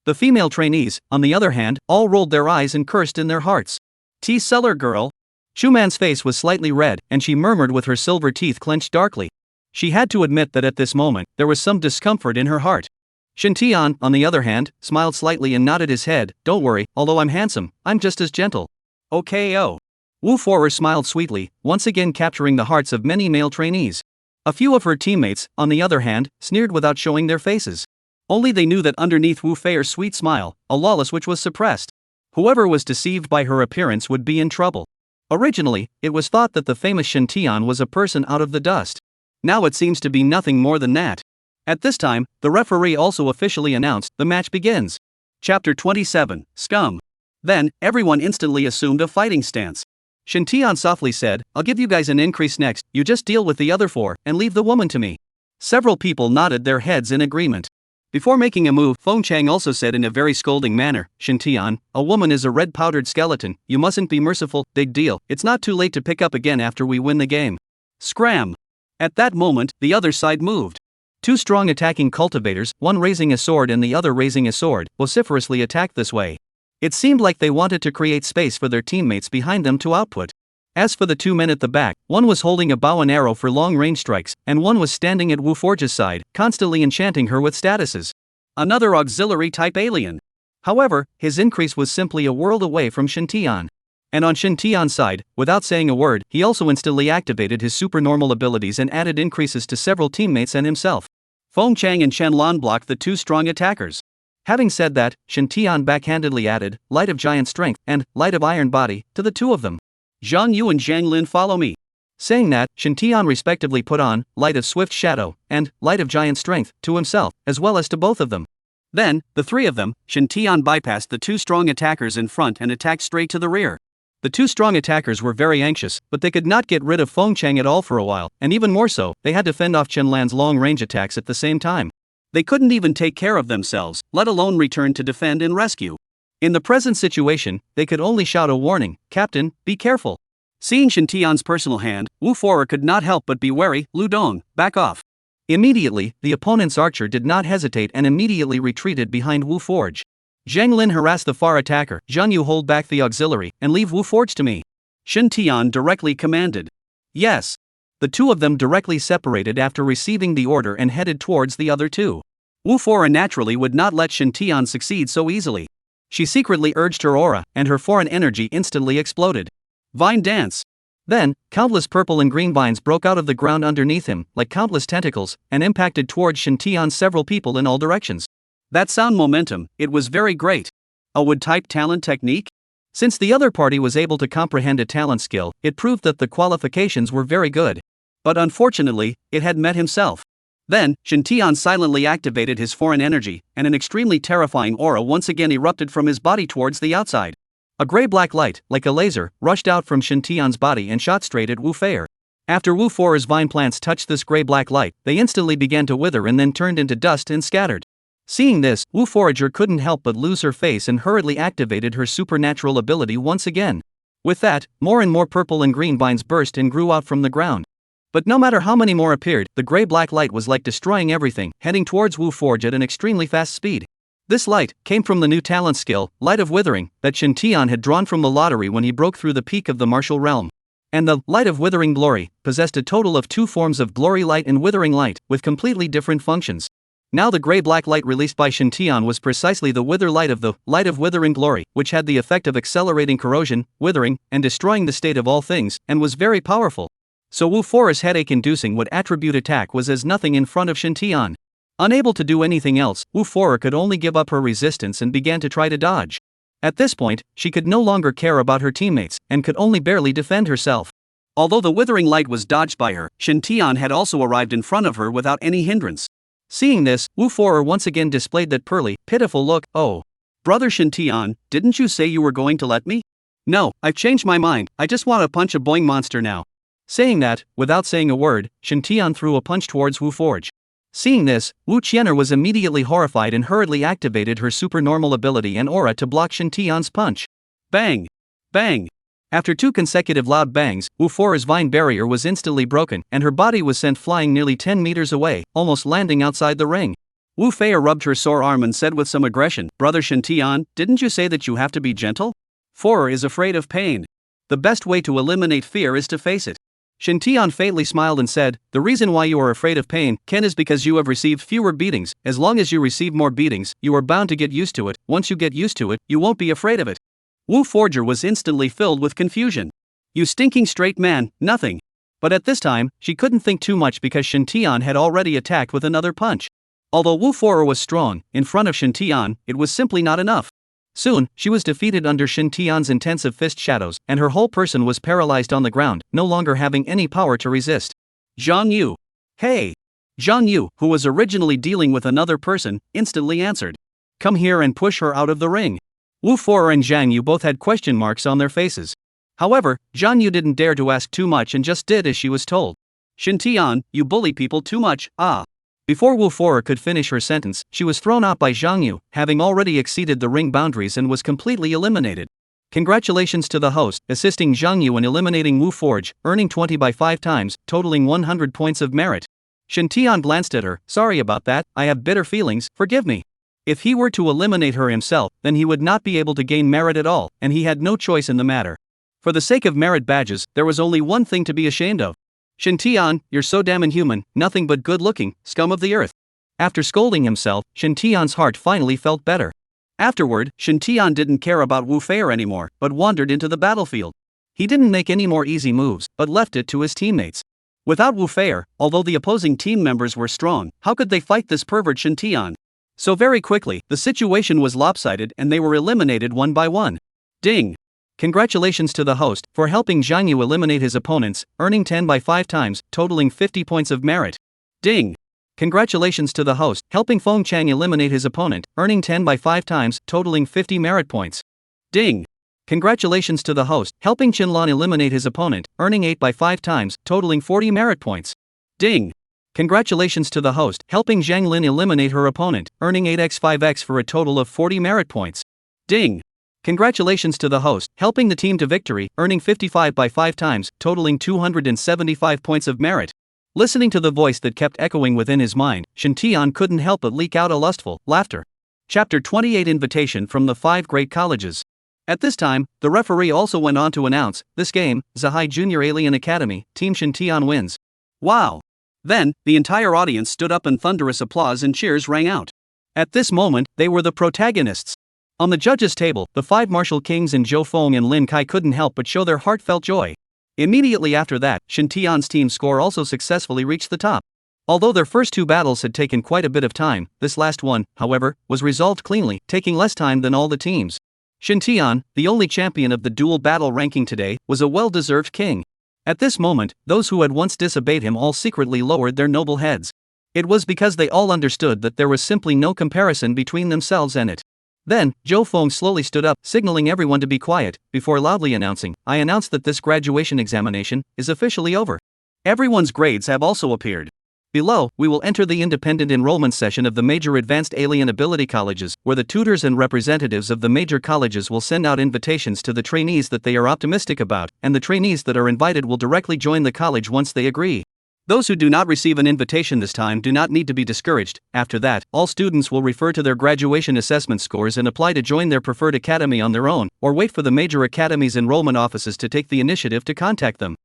The female trainees, on the other hand, all rolled their eyes and cursed in their hearts. "Tea seller girl." Schumann's face was slightly red, and she murmured with her silver teeth clenched darkly. She had to admit that at this moment, there was some discomfort in her heart. Shintian, on the other hand, smiled slightly and nodded his head. "Don't worry, although I'm handsome, I'm just as gentle." "Okay, oh." Wu Feier smiled sweetly, once again capturing the hearts of many male trainees. A few of her teammates, on the other hand, sneered without showing their faces. Only they knew that underneath Wu Feier's sweet smile, a lawless which was suppressed. Whoever was deceived by her appearance would be in trouble. Originally, it was thought that the famous Shintian was a person out of the dust. Now it seems to be nothing more than that. At this time, the referee also officially announced, "The match begins." Chapter 27, Scum. Then, everyone instantly assumed a fighting stance. Shin Tian softly said, "I'll give you guys an increase next, you just deal with the other 4, and leave the woman to me." Several people nodded their heads in agreement. Before making a move, Feng Chang also said in a very scolding manner, "Shin Tian, a woman is a red powdered skeleton, you mustn't be merciful, big deal, it's not too late to pick up again after we win the game." Scram! At that moment, the other side moved. 2 strong attacking cultivators, one raising a sword and the other raising a sword, vociferously attacked this way. It seemed like they wanted to create space for their teammates behind them to output. As for the 2 men at the back, one was holding a bow and arrow for long-range strikes, and one was standing at Wu Forge's side, constantly enchanting her with statuses. Another auxiliary-type alien. However, his increase was simply a world away from Shin Tian. And on Shin Tian's side, without saying a word, he also instantly activated his supernormal abilities and added increases to several teammates and himself. Feng Chang and Chen Lan blocked the 2 strong attackers. Having said that, Shin Tian backhandedly added, Light of Giant Strength, and Light of Iron Body, to the 2 of them. Zhang Yu and Zhang Lin follow me. Saying that, Shin Tian respectively put on, Light of Swift Shadow, and Light of Giant Strength, to himself, as well as to both of them. Then, the 3 of them, Shin Tian bypassed the 2 strong attackers in front and attacked straight to the rear. The 2 strong attackers were very anxious, but they could not get rid of Feng Chang at all for a while, and even more so, they had to fend off Chen Lan's long-range attacks at the same time. They couldn't even take care of themselves, let alone return to defend and rescue. In the present situation, they could only shout a warning, "Captain, be careful." Seeing Shin Tian's personal hand, Wu For'er could not help but be wary. "Lu Dong, back off." Immediately, the opponent's archer did not hesitate and immediately retreated behind Wu Forge. Zhang Lin harassed the far attacker, "Zhang Yu, hold back the auxiliary, and leave Wu Forge to me." Shin Tian directly commanded. Yes. The 2 of them directly separated after receiving the order and headed towards the other 2. Wu For'er naturally would not let Shin Tian succeed so easily. She secretly urged her aura, and her foreign energy instantly exploded. Vine dance. Then, countless purple and green vines broke out of the ground underneath him, like countless tentacles, and impacted towards Shin Tian several people in all directions. That sound momentum, it was very great. A wood-type talent technique? Since the other party was able to comprehend a talent skill, it proved that the qualifications were very good. But unfortunately, it had met himself. Then, Shin Tian silently activated his foreign energy, and an extremely terrifying aura once again erupted from his body towards the outside. A gray-black light, like a laser, rushed out from Shin Tian's body and shot straight at Wu For'er. After Wu For'er's vine plants touched this gray-black light, they instantly began to wither and then turned into dust and scattered. Seeing this, Wu Forager couldn't help but lose her face and hurriedly activated her supernatural ability once again. With that, more and more purple and green vines burst and grew out from the ground. But no matter how many more appeared, the gray-black light was like destroying everything, heading towards Wu Forge at an extremely fast speed. This light came from the new talent skill, Light of Withering, that Shin Tian had drawn from the lottery when he broke through the peak of the martial realm. And the Light of Withering Glory possessed a total of 2 forms of Glory Light and Withering Light, with completely different functions. Now the gray-black light released by Shin Tian was precisely the Wither Light of the Light of Withering Glory, which had the effect of accelerating corrosion, withering, and destroying the state of all things, and was very powerful. So Wu Forer's headache-inducing wood attribute attack was as nothing in front of Shin Tian. Unable to do anything else, Wu Forer could only give up her resistance and began to try to dodge. At this point, she could no longer care about her teammates, and could only barely defend herself. Although the withering light was dodged by her, Shin Tian had also arrived in front of her without any hindrance. Seeing this, Wu Forer once again displayed that pearly, pitiful look. "Oh, brother Shin Tian, didn't you say you were going to let me?" "No, I've changed my mind, I just want to punch a boing monster now." Saying that, without saying a word, Shin Tian threw a punch towards Wu Forge. Seeing this, Wu Qian'er was immediately horrified and hurriedly activated her supernormal ability and aura to block Shin Tian's punch. Bang! Bang! After 2 consecutive loud bangs, Wu Forer's vine barrier was instantly broken, and her body was sent flying nearly 10 meters away, almost landing outside the ring. Wu Fei rubbed her sore arm and said with some aggression, "Brother Shin Tian, didn't you say that you have to be gentle? Forer is afraid of pain. The best way to eliminate fear is to face it." Shin Tian faintly smiled and said, "The reason why you are afraid of pain, Ken, is because you have received fewer beatings. As long as you receive more beatings, you are bound to get used to it. Once you get used to it, you won't be afraid of it." Wu Forger was instantly filled with confusion. "You stinking straight man, nothing." But at this time, she couldn't think too much because Shin Tian had already attacked with another punch. Although Wu Forer was strong, in front of Shin Tian, it was simply not enough. Soon, she was defeated under Shin Tian's intensive fist shadows, and her whole person was paralyzed on the ground, no longer having any power to resist. "Zhang Yu." "Hey!" Zhang Yu, who was originally dealing with another person, instantly answered. come here and push her out of the ring. Wu For and Zhang Yu both had question marks on their faces. However, Zhang Yu didn't dare to ask too much and just did as she was told. Shintian, you bully people too much, ah. Before Wu For could finish her sentence, she was thrown out by Zhang Yu, having already exceeded the ring boundaries and was completely eliminated. Congratulations to the host, assisting Zhang Yu in eliminating Wu Forge, earning 20 by 5 times, totaling 100 points of merit. Shintian glanced at her, sorry about that, I have bitter feelings, forgive me. If he were to eliminate her himself, then he would not be able to gain merit at all, and he had no choice in the matter. For the sake of merit badges, there was only one thing to be ashamed of. Shintian, you're so damn inhuman, nothing but good looking, scum of the earth. After scolding himself, Shintian's heart finally felt better. Afterward, Shintian didn't care about Wu Fei anymore, but wandered into the battlefield. He didn't make any more easy moves, but left it to his teammates. Without Wu Fei, although the opposing team members were strong, how could they fight this pervert Shintian? So very quickly, the situation was lopsided and they were eliminated one by one. Ding! Congratulations to the host for helping Zhang Yu eliminate his opponents, earning 10 by 5 times, totaling 50 points of merit. Ding! Congratulations to the host helping Feng Chang eliminate his opponent, earning 10 by 5 times, totaling 50 merit points. Ding! Congratulations to the host helping Qinlan eliminate his opponent, earning 8 by 5 times, totaling 40 merit points. Ding! Congratulations to the host helping Zhang Lin eliminate her opponent, earning 8x5x for a total of 40 merit points. Ding! Congratulations to the host helping the team to victory, earning 55 by 5 times, totaling 275 points of merit. Listening to the voice that kept echoing within his mind, Shintian couldn't help but leak out a lustful laughter. Chapter 28 Invitation from the 5 Great Colleges. At this time, the referee also went on to announce, this game, Zahai Junior Alien Academy, Team Shintian wins. Wow! Then, the entire audience stood up and thunderous applause and cheers rang out. At this moment, they were the protagonists. On the judges' table, the 5 martial kings and Zhou Feng and Lin Kai couldn't help but show their heartfelt joy. Immediately after that, Shintian's team score also successfully reached the top. Although their first 2 battles had taken quite a bit of time, this last one, however, was resolved cleanly, taking less time than all the teams. Shintian, the only champion of the dual battle ranking today, was a well-deserved king. At this moment, those who had once disobeyed him all secretly lowered their noble heads. It was because they all understood that there was simply no comparison between themselves and it. Then, Zhou Feng slowly stood up, signaling everyone to be quiet, before loudly announcing, I announce that this graduation examination is officially over. Everyone's grades have also appeared. Below, we will enter the independent enrollment session of the major advanced alien ability colleges, where the tutors and representatives of the major colleges will send out invitations to the trainees that they are optimistic about, and the trainees that are invited will directly join the college once they agree. Those who do not receive an invitation this time do not need to be discouraged. After that, all students will refer to their graduation assessment scores and apply to join their preferred academy on their own, or wait for the major academy's enrollment offices to take the initiative to contact them.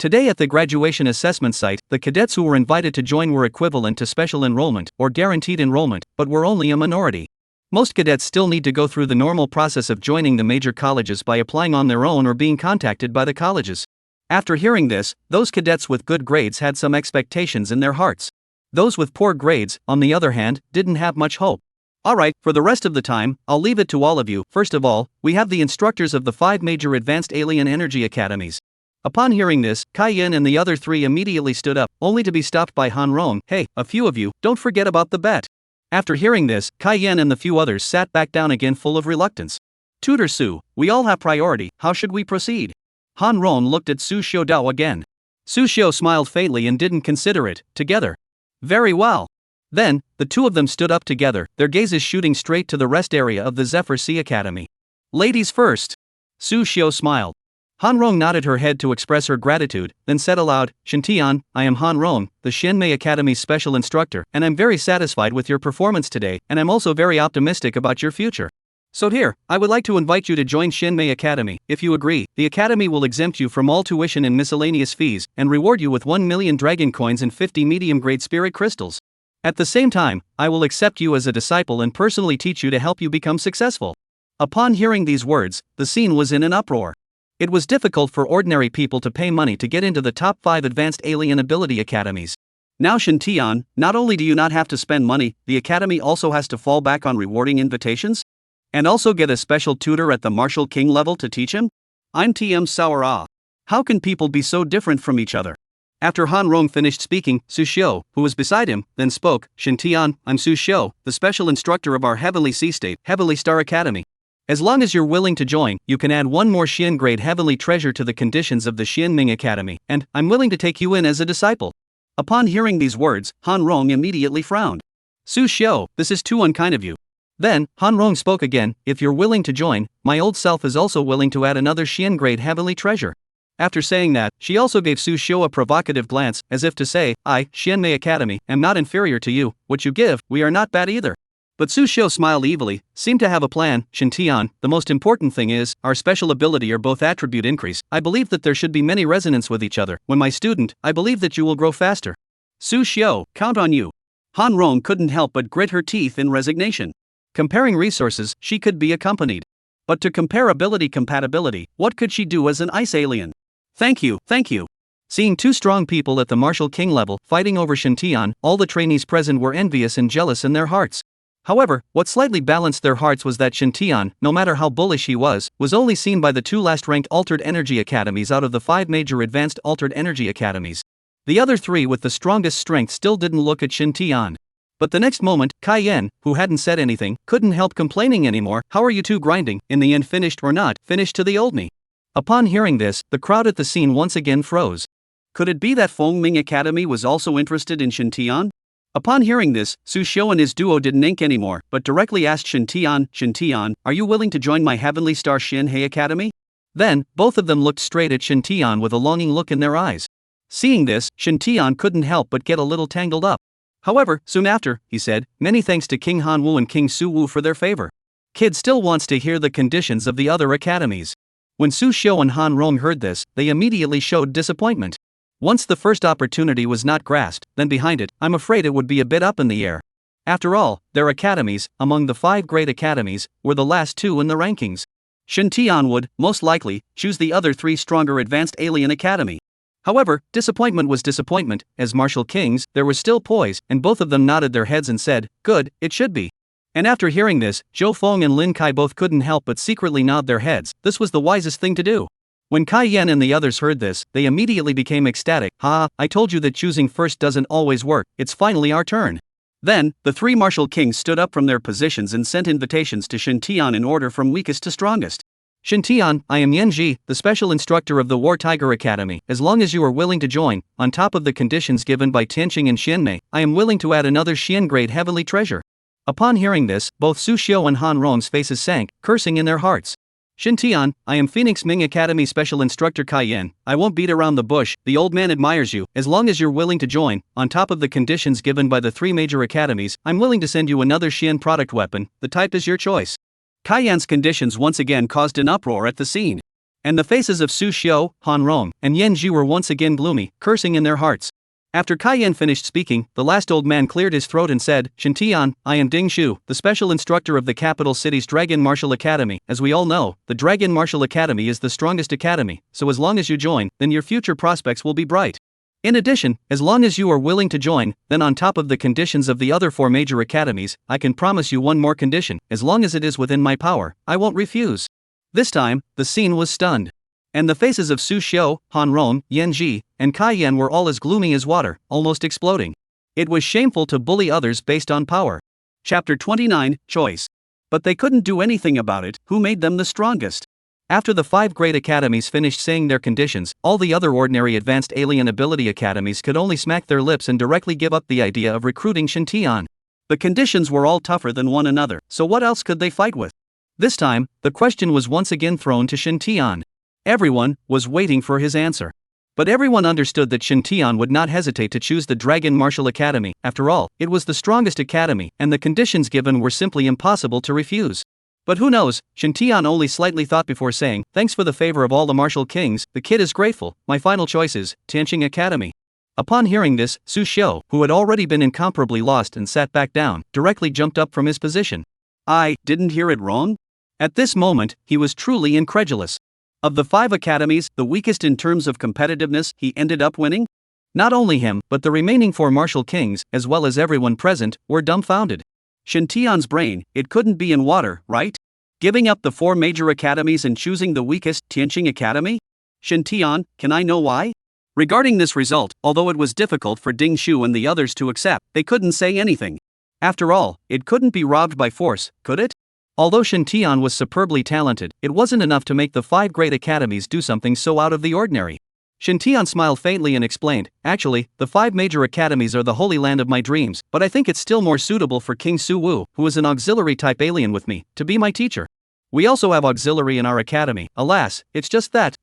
Today at the graduation assessment site, the cadets who were invited to join were equivalent to special enrollment, or guaranteed enrollment, but were only a minority. Most cadets still need to go through the normal process of joining the major colleges by applying on their own or being contacted by the colleges. After hearing this, those cadets with good grades had some expectations in their hearts. Those with poor grades, on the other hand, didn't have much hope. Alright, for the rest of the time, I'll leave it to all of you. First of all, we have the instructors of the 5 major advanced alien energy academies. Upon hearing this, Kai Yin and the other 3 immediately stood up, only to be stopped by Han Rong. Hey, a few of you, don't forget about the bet. After hearing this, Kai Yin and the few others sat back down again full of reluctance. Tutor Su, we all have priority, how should we proceed? Han Rong looked at Su Xiaodao again. Su Xiao smiled faintly and didn't consider it, together. Very well. Then, the 2 of them stood up together, their gazes shooting straight to the rest area of the Zephyr Sea Academy. Ladies first. Su Xiao smiled. Han Rong nodded her head to express her gratitude, then said aloud, Shintian, I am Han Rong, the Shenmei Academy's special instructor, and I'm very satisfied with your performance today, and I'm also very optimistic about your future. So here, I would like to invite you to join Shenmei Academy. If you agree, the academy will exempt you from all tuition and miscellaneous fees, and reward you with 1 million dragon coins and 50 medium-grade spirit crystals. At the same time, I will accept you as a disciple and personally teach you to help you become successful. Upon hearing these words, the scene was in an uproar. It was difficult for ordinary people to pay money to get into the top 5 advanced alien ability academies. Now Shintian, not only do you not have to spend money, the academy also has to fall back on rewarding invitations? And also get a special tutor at the Martial King level to teach him? I'm TM Sour Ah. How can people be so different from each other? After Han Rong finished speaking, Su Xiu, who was beside him, then spoke, Shintian, I'm Su Xiu, the special instructor of our Heavenly Sea State, Heavenly Star Academy. As long as you're willing to join, you can add one more Xian grade Heavenly Treasure to the conditions of the Xian Ming Academy, and I'm willing to take you in as a disciple. Upon hearing these words, Han Rong immediately frowned. Su Xiu, this is too unkind of you. Then, Han Rong spoke again, if you're willing to join, my old self is also willing to add another Xian grade Heavenly Treasure. After saying that, she also gave Su Xiu a provocative glance, as if to say, I, Xian Mei Academy, am not inferior to you, what you give, we are not bad either. But Su Xiu smiled evilly, seemed to have a plan, Shintian, the most important thing is, our special ability or both attribute increase, I believe that there should be many resonance with each other, when my student, I believe that you will grow faster. Su Xiu, count on you. Han Rong couldn't help but grit her teeth in resignation. Comparing resources, she could be accompanied. But to compare ability compatibility, what could she do as an ice alien? Thank you, thank you. Seeing two strong people at the Martial King level fighting over Shintian, all the trainees present were envious and jealous in their hearts. However, what slightly balanced their hearts was that Shintian, no matter how bullish he was only seen by the two last-ranked Altered Energy Academies out of the 5 major Advanced Altered Energy Academies. The other 3 with the strongest strength still didn't look at Shintian. But the next moment, Kai Yan, who hadn't said anything, couldn't help complaining anymore, how are you two grinding, in the end finished or not, finished to the old me. Upon hearing this, the crowd at the scene once again froze. Could it be that Feng Ming Academy was also interested in Shintian? Upon hearing this, Su Xiu and his duo didn't ink anymore, but directly asked Shintian, are you willing to join my Heavenly Star Xin He Academy? Then, both of them looked straight at Shintian with a longing look in their eyes. Seeing this, Shintian couldn't help but get a little tangled up. However, soon after, he said, many thanks to King Han Wu and King Su Wu for their favor. Kid still wants to hear the conditions of the other academies. When Su Xiu and Han Rong heard this, they immediately showed disappointment. Once the first opportunity was not grasped, then behind it, I'm afraid it would be a bit up in the air. After all, their academies, among the 5 great academies, were the last 2 in the rankings. Shintian would, most likely, choose the other 3 stronger Advanced Alien Academy. However, disappointment was disappointment, as martial kings, there was still poise, and both of them nodded their heads and said, good, it should be. And after hearing this, Zhou Feng and Lin Kai both couldn't help but secretly nod their heads, this was the wisest thing to do. When Kai Yan and the others heard this, they immediately became ecstatic, I told you that choosing first doesn't always work, it's finally our turn. Then, the 3 martial kings stood up from their positions and sent invitations to Shintian in order from weakest to strongest. Shintian, I am Yanji, the special instructor of the War Tiger Academy, as long as you are willing to join, on top of the conditions given by Tianqing and Xianmei, I am willing to add another Xian grade Heavenly Treasure. Upon hearing this, both Su Xiu and Han Rong's faces sank, cursing in their hearts. Shintian, I am Phoenix Ming Academy Special Instructor Kai Yan, I won't beat around the bush, the old man admires you, as long as you're willing to join, on top of the conditions given by the 3 major academies, I'm willing to send you another Xian product weapon, the type is your choice. Kai Yan's conditions once again caused an uproar at the scene. And the faces of Su Xiu, Han Rong, and Yan Ji were once again gloomy, cursing in their hearts. After Kai Yan finished speaking, the last old man cleared his throat and said, Shintian, I am Ding Shu, the special instructor of the capital city's Dragon Martial Academy. As we all know, the Dragon Martial Academy is the strongest academy, so as long as you join, then your future prospects will be bright. In addition, as long as you are willing to join, then on top of the conditions of the other 4 major academies, I can promise you one more condition, as long as it is within my power, I won't refuse. This time, the scene was stunned. And the faces of Su Xiu, Han Rong, Yan Ji, and Kai Yan were all as gloomy as water, almost exploding. It was shameful to bully others based on power. Chapter 29, Choice. But they couldn't do anything about it, who made them the strongest? After the 5 great academies finished saying their conditions, all the other ordinary advanced alien ability academies could only smack their lips and directly give up the idea of recruiting Shintian. The conditions were all tougher than one another, so what else could they fight with? This time, the question was once again thrown to Shintian. Everyone was waiting for his answer. But everyone understood that Shintian would not hesitate to choose the Dragon Martial Academy, after all, it was the strongest academy, and the conditions given were simply impossible to refuse. But who knows, Shintian only slightly thought before saying, thanks for the favor of all the martial kings, the kid is grateful, my final choice is, Tianqing Academy. Upon hearing this, Su Xiu, who had already been incomparably lost and sat back down, directly jumped up from his position. I didn't hear it wrong? At this moment, he was truly incredulous. Of the 5 academies, the weakest in terms of competitiveness, he ended up winning? Not only him, but the remaining 4 martial kings, as well as everyone present, were dumbfounded. Shintian's brain, it couldn't be in water, right? Giving up the 4 major academies and choosing the weakest, Tianqing Academy? Shintian, can I know why? Regarding this result, although it was difficult for Ding Shu and the others to accept, they couldn't say anything. After all, it couldn't be robbed by force, could it? Although Shen Tian was superbly talented, it wasn't enough to make the 5 great academies do something so out of the ordinary. Shen Tian smiled faintly and explained, actually, the 5 major academies are the holy land of my dreams, but I think it's still more suitable for King Su Wu, who is an auxiliary type alien with me, to be my teacher. We also have auxiliary in our academy, alas, it's just that,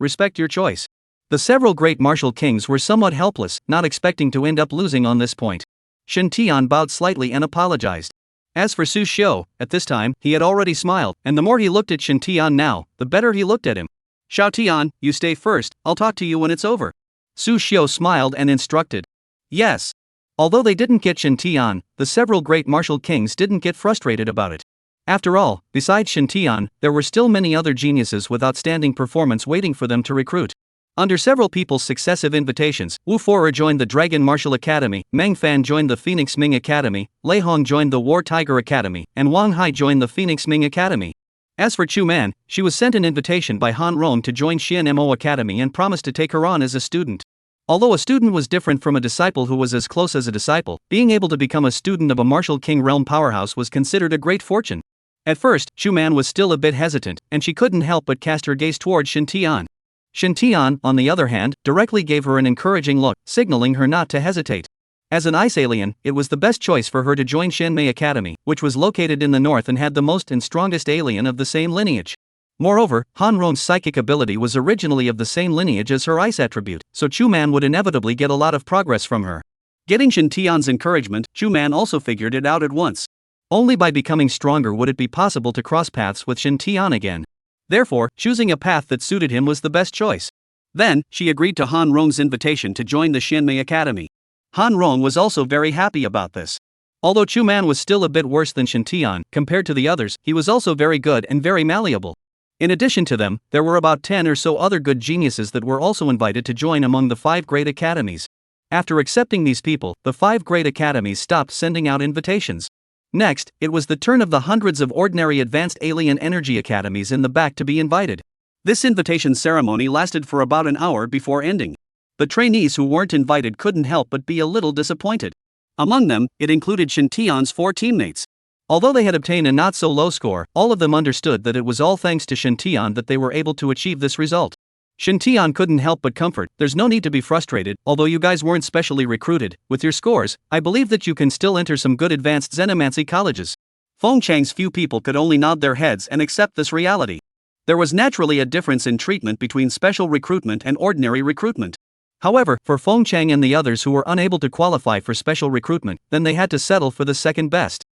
respect your choice. The several great martial kings were somewhat helpless, not expecting to end up losing on this point. Shen Tian bowed slightly and apologized. As for Su Xiu, at this time, he had already smiled, and the more he looked at Shen Tian now, the better he looked at him. Xiao Tian, you stay first, I'll talk to you when it's over. Su Xiu smiled and instructed. Yes. Although they didn't get Shen Tian, the several great martial kings didn't get frustrated about it. After all, besides Shen Tian, there were still many other geniuses with outstanding performance waiting for them to recruit. Under several people's successive invitations, Wu Fu'er joined the Dragon Martial Academy, Meng Fan joined the Phoenix Ming Academy, Lei Hong joined the War Tiger Academy, and Wang Hai joined the Phoenix Ming Academy. As for Chu Man, she was sent an invitation by Han Rong to join Xian Mo Academy and promised to take her on as a student. Although a student was different from a disciple who was as close as a disciple, being able to become a student of a martial king realm powerhouse was considered a great fortune. At first, Chu Man was still a bit hesitant, and she couldn't help but cast her gaze towards Shen Tian. Shen Tian, on the other hand, directly gave her an encouraging look, signaling her not to hesitate. As an ice alien, it was the best choice for her to join Shenmei Academy, which was located in the north and had the most and strongest alien of the same lineage. Moreover, Han Rong's psychic ability was originally of the same lineage as her ice attribute, so Chu Man would inevitably get a lot of progress from her. Getting Shen Tian's encouragement, Chu Man also figured it out at once. Only by becoming stronger would it be possible to cross paths with Shen Tian again. Therefore, choosing a path that suited him was the best choice. Then, she agreed to Han Rong's invitation to join the Shenmei Academy. Han Rong was also very happy about this. Although Chu Man was still a bit worse than Shen Tian, compared to the others, he was also very good and very malleable. In addition to them, there were about 10 or so other good geniuses that were also invited to join among the 5 great academies. After accepting these people, the 5 great academies stopped sending out invitations. Next, it was the turn of the hundreds of ordinary advanced alien energy academies in the back to be invited. This invitation ceremony lasted for about an hour before ending. The trainees who weren't invited couldn't help but be a little disappointed. Among them, it included Shen Tian's 4 teammates. Although they had obtained a not-so-low score, all of them understood that it was all thanks to Shen Tian that they were able to achieve this result. Shen Tian couldn't help but comfort, there's no need to be frustrated, although you guys weren't specially recruited, with your scores, I believe that you can still enter some good advanced Zenomancy colleges. Feng Chang's few people could only nod their heads and accept this reality. There was naturally a difference in treatment between special recruitment and ordinary recruitment. However, for Feng Chang and the others who were unable to qualify for special recruitment, then they had to settle for the second best.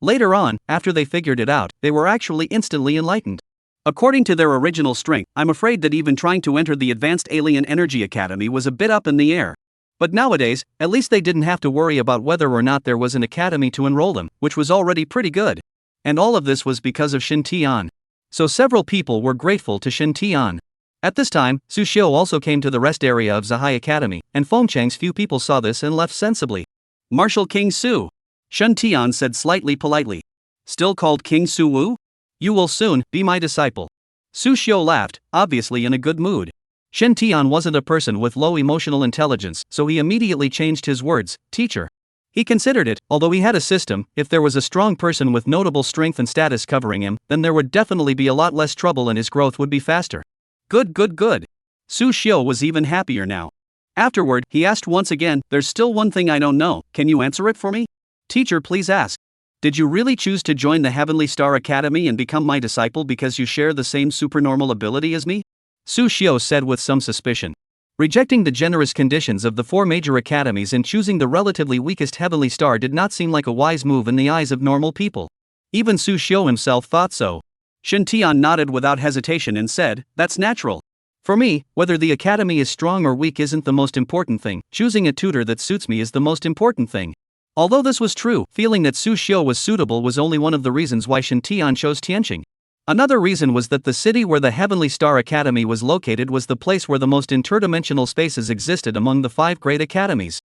Later on, after they figured it out, they were actually instantly enlightened. According to their original strength, I'm afraid that even trying to enter the Advanced Alien Energy Academy was a bit up in the air. But nowadays, at least they didn't have to worry about whether or not there was an academy to enroll them, which was already pretty good. And all of this was because of Shen Tian. So several people were grateful to Shen Tian. At this time, Su Xiu also came to the rest area of Zahai Academy, and Feng Chang's few people saw this and left sensibly. Martial King Su. Shen Tian said slightly politely. Still called King Su Wu? You will soon be my disciple. Su Xiu laughed, obviously in a good mood. Shen Tian wasn't a person with low emotional intelligence, so he immediately changed his words, teacher. He considered it, although he had a system, if there was a strong person with notable strength and status covering him, then there would definitely be a lot less trouble and his growth would be faster. Good. Su Xiu was even happier now. Afterward, he asked once again, there's still one thing I don't know, can you answer it for me? Teacher, please ask. Did you really choose to join the Heavenly Star Academy and become my disciple because you share the same supernormal ability as me? Su Xiu said with some suspicion. Rejecting the generous conditions of the 4 major academies and choosing the relatively weakest Heavenly Star did not seem like a wise move in the eyes of normal people. Even Su Xiu himself thought so. Shen Tian nodded without hesitation and said, that's natural. For me, whether the academy is strong or weak isn't the most important thing, choosing a tutor that suits me is the most important thing. Although this was true, feeling that Su Xiu was suitable was only one of the reasons why Shen Tian chose Tianqing. Another reason was that the city where the Heavenly Star Academy was located was the place where the most interdimensional spaces existed among the 5 great academies.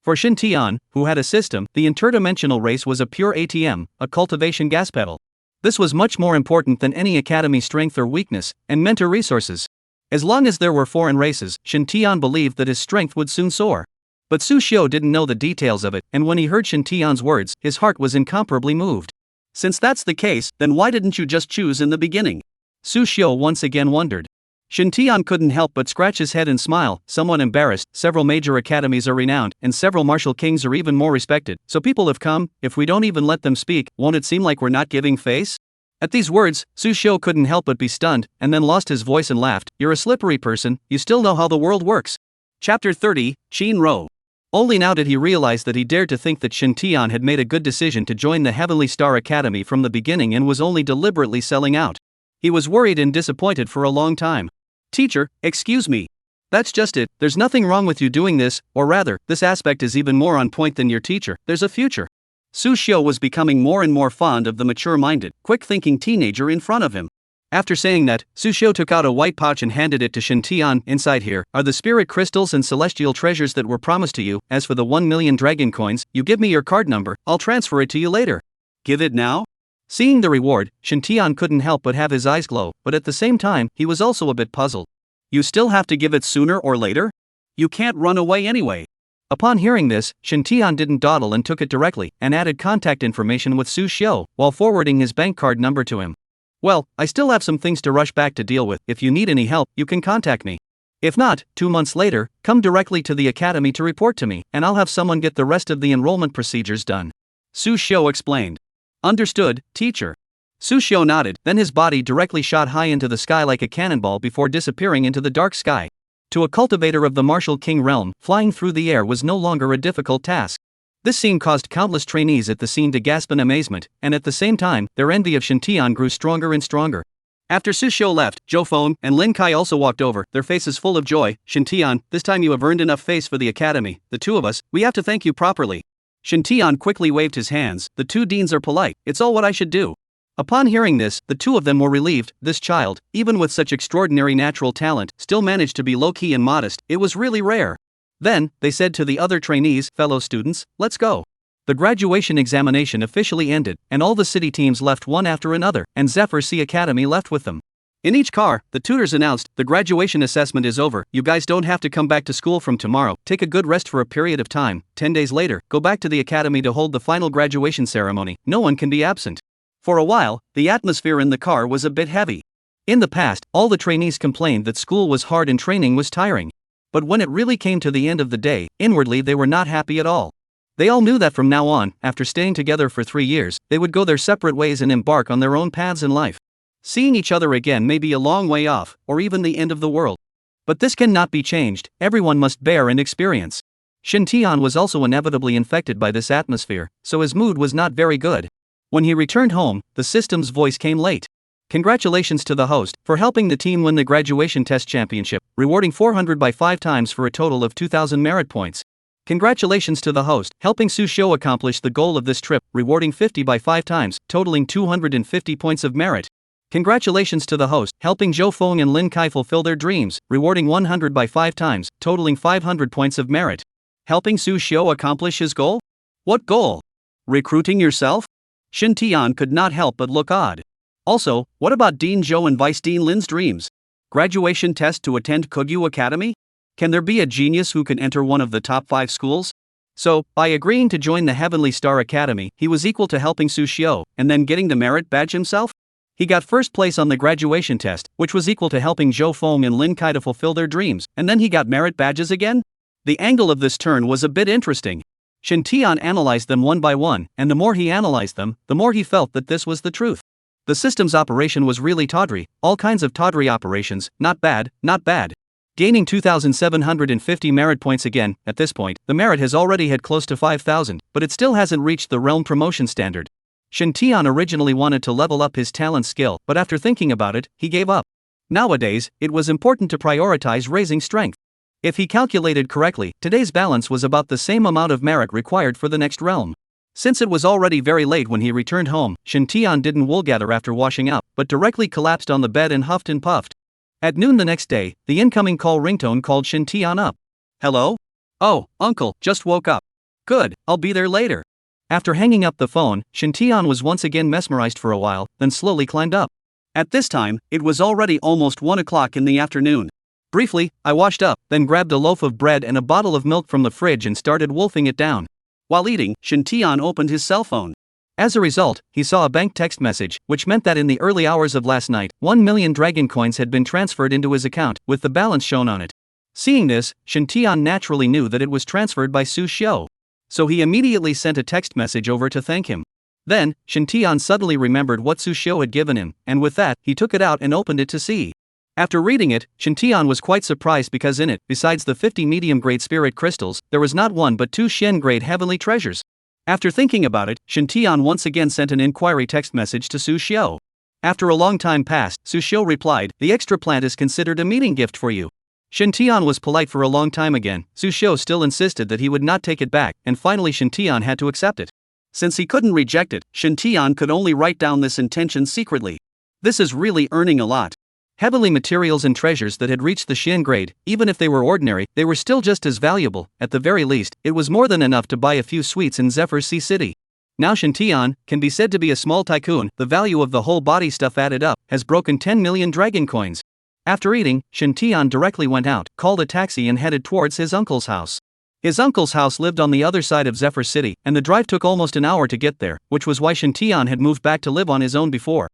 For Shen Tian, who had a system, the interdimensional race was a pure ATM, a cultivation gas pedal. This was much more important than any academy strength or weakness, and mentor resources. As long as there were foreign races, Shintian believed that his strength would soon soar. But Su Xiu didn't know the details of it, and when he heard Shintian's words, his heart was incomparably moved. Since that's the case, then why didn't you just choose in the beginning? Su Xiu once again wondered. Shintian couldn't help but scratch his head and smile, somewhat embarrassed. Several major academies are renowned, and several martial kings are even more respected, so people have come. If we don't even let them speak, won't it seem like we're not giving face? At these words, Su Xiu couldn't help but be stunned, and then lost his voice and laughed. You're a slippery person, you still know how the world works. Chapter 30, Qin Ro. Only now did he realize that he dared to think that Shintian had made a good decision to join the Heavenly Star Academy from the beginning and was only deliberately selling out. He was worried and disappointed for a long time. Teacher, excuse me. That's just it, there's nothing wrong with you doing this, or rather, this aspect is even more on point than your teacher, there's a future. Su Xiu was becoming more and more fond of the mature-minded, quick-thinking teenager in front of him. After saying that, Su Xiu took out a white pouch and handed it to Shintian. Inside here are the spirit crystals and celestial treasures that were promised to you. As for the 1 million dragon coins, you give me your card number, I'll transfer it to you later. Give it now? Seeing the reward, Shintian couldn't help but have his eyes glow, but at the same time, he was also a bit puzzled. You still have to give it sooner or later? You can't run away anyway. Upon hearing this, Shintian didn't dawdle and took it directly, and added contact information with Su Xiu, while forwarding his bank card number to him. Well, I still have some things to rush back to deal with. If you need any help, you can contact me. If not, 2 months later, come directly to the academy to report to me, and I'll have someone get the rest of the enrollment procedures done. Su Xiu explained. Understood, teacher. Su Xiu nodded, then his body directly shot high into the sky like a cannonball before disappearing into the dark sky. To a cultivator of the martial king realm, flying through the air was no longer a difficult task. This scene caused countless trainees at the scene to gasp in amazement, and at the same time, their envy of Shintian grew stronger and stronger. After Su Xiu left, Zhou Feng and Lin Kai also walked over, their faces full of joy. Shintian, this time you have earned enough face for the academy, the two of us, we have to thank you properly. Shintian quickly waved his hands, the two deans are polite, it's all what I should do. Upon hearing this, the two of them were relieved. This child, even with such extraordinary natural talent, still managed to be low-key and modest. It was really rare. Then, they said to the other trainees, fellow students, let's go. The graduation examination officially ended, and all the city teams left one after another, and Zephyr C Academy left with them. In each car, the tutors announced, the graduation assessment is over, you guys don't have to come back to school from tomorrow, take a good rest for a period of time. 10 days later, go back to the academy to hold the final graduation ceremony, no one can be absent. For a while, the atmosphere in the car was a bit heavy. In the past, all the trainees complained that school was hard and training was tiring. But when it really came to the end of the day, inwardly they were not happy at all. They all knew that from now on, after staying together for 3 years, they would go their separate ways and embark on their own paths in life. Seeing each other again may be a long way off, or even the end of the world. But this cannot be changed, everyone must bear and experience. Shintian was also inevitably infected by this atmosphere, so his mood was not very good. When he returned home, the system's voice came late. Congratulations to the host for helping the team win the graduation test championship, rewarding 400 by 5 times for a total of 2,000 merit points. Congratulations to the host, helping Su Xiu accomplish the goal of this trip, rewarding 50 by 5 times, totaling 250 points of merit. Congratulations to the host, helping Zhou Feng and Lin Kai fulfill their dreams, rewarding 100 by 5 times, totaling 500 points of merit. Helping Su Xiu accomplish his goal? What goal? Recruiting yourself? Shintian could not help but look odd. Also, what about Dean Zhou and Vice Dean Lin's dreams? Graduation test to attend Kogyu Academy? Can there be a genius who can enter one of the top 5 schools? So, by agreeing to join the Heavenly Star Academy, he was equal to helping Su Xiu, and then getting the merit badge himself? He got first place on the graduation test, which was equal to helping Zhou Feng and Lin Kai to fulfill their dreams, and then he got merit badges again? The angle of this turn was a bit interesting. Shintian analyzed them one by one, and the more he analyzed them, the more he felt that this was the truth. The system's operation was really tawdry, all kinds of tawdry operations, not bad, not bad. Gaining 2,750 merit points again, at this point, the merit has already had close to 5,000, but it still hasn't reached the realm promotion standard. Shintian originally wanted to level up his talent skill, but after thinking about it, he gave up. Nowadays, it was important to prioritize raising strength. If he calculated correctly, today's balance was about the same amount of merit required for the next realm. Since it was already very late when he returned home, Shintian didn't woolgather after washing up, but directly collapsed on the bed and huffed and puffed. At noon the next day, the incoming call ringtone called Shintian up. Hello? Oh, uncle, just woke up. Good, I'll be there later. After hanging up the phone, Shintian was once again mesmerized for a while, then slowly climbed up. At this time, it was already almost 1 o'clock in the afternoon. Briefly, I washed up, then grabbed a loaf of bread and a bottle of milk from the fridge and started wolfing it down. While eating, Shintian opened his cell phone. As a result, he saw a bank text message, which meant that in the early hours of last night, 1 million dragon coins had been transferred into his account, with the balance shown on it. Seeing this, Shintian naturally knew that it was transferred by Su Xiu. So he immediately sent a text message over to thank him. Then, Shintian suddenly remembered what Su Xiu had given him, and with that, he took it out and opened it to see. After reading it, Shintian was quite surprised because in it, besides the 50 medium-grade spirit crystals, there was not one but 2 Xian-grade heavenly treasures. After thinking about it, Shintian once again sent an inquiry text message to Su Xiu. After a long time passed, Su Xiu replied, "The extra plant is considered a meeting gift for you." Shintian was polite for a long time again. Su Xiu still insisted that he would not take it back, and finally Shintian had to accept it. Since he couldn't reject it, Shintian could only write down this intention secretly. This is really earning a lot. Heavenly materials and treasures that had reached the Xian grade, even if they were ordinary, they were still just as valuable. At the very least, it was more than enough to buy a few sweets in Zephyr Sea City. Now Shintian can be said to be a small tycoon. The value of the whole body stuff added up has broken 10 million dragon coins. After eating, Shintian directly went out, called a taxi and headed towards his uncle's house. His uncle's house lived on the other side of Zephyr City, and the drive took almost an hour to get there, which was why Shintian had moved back to live on his own before.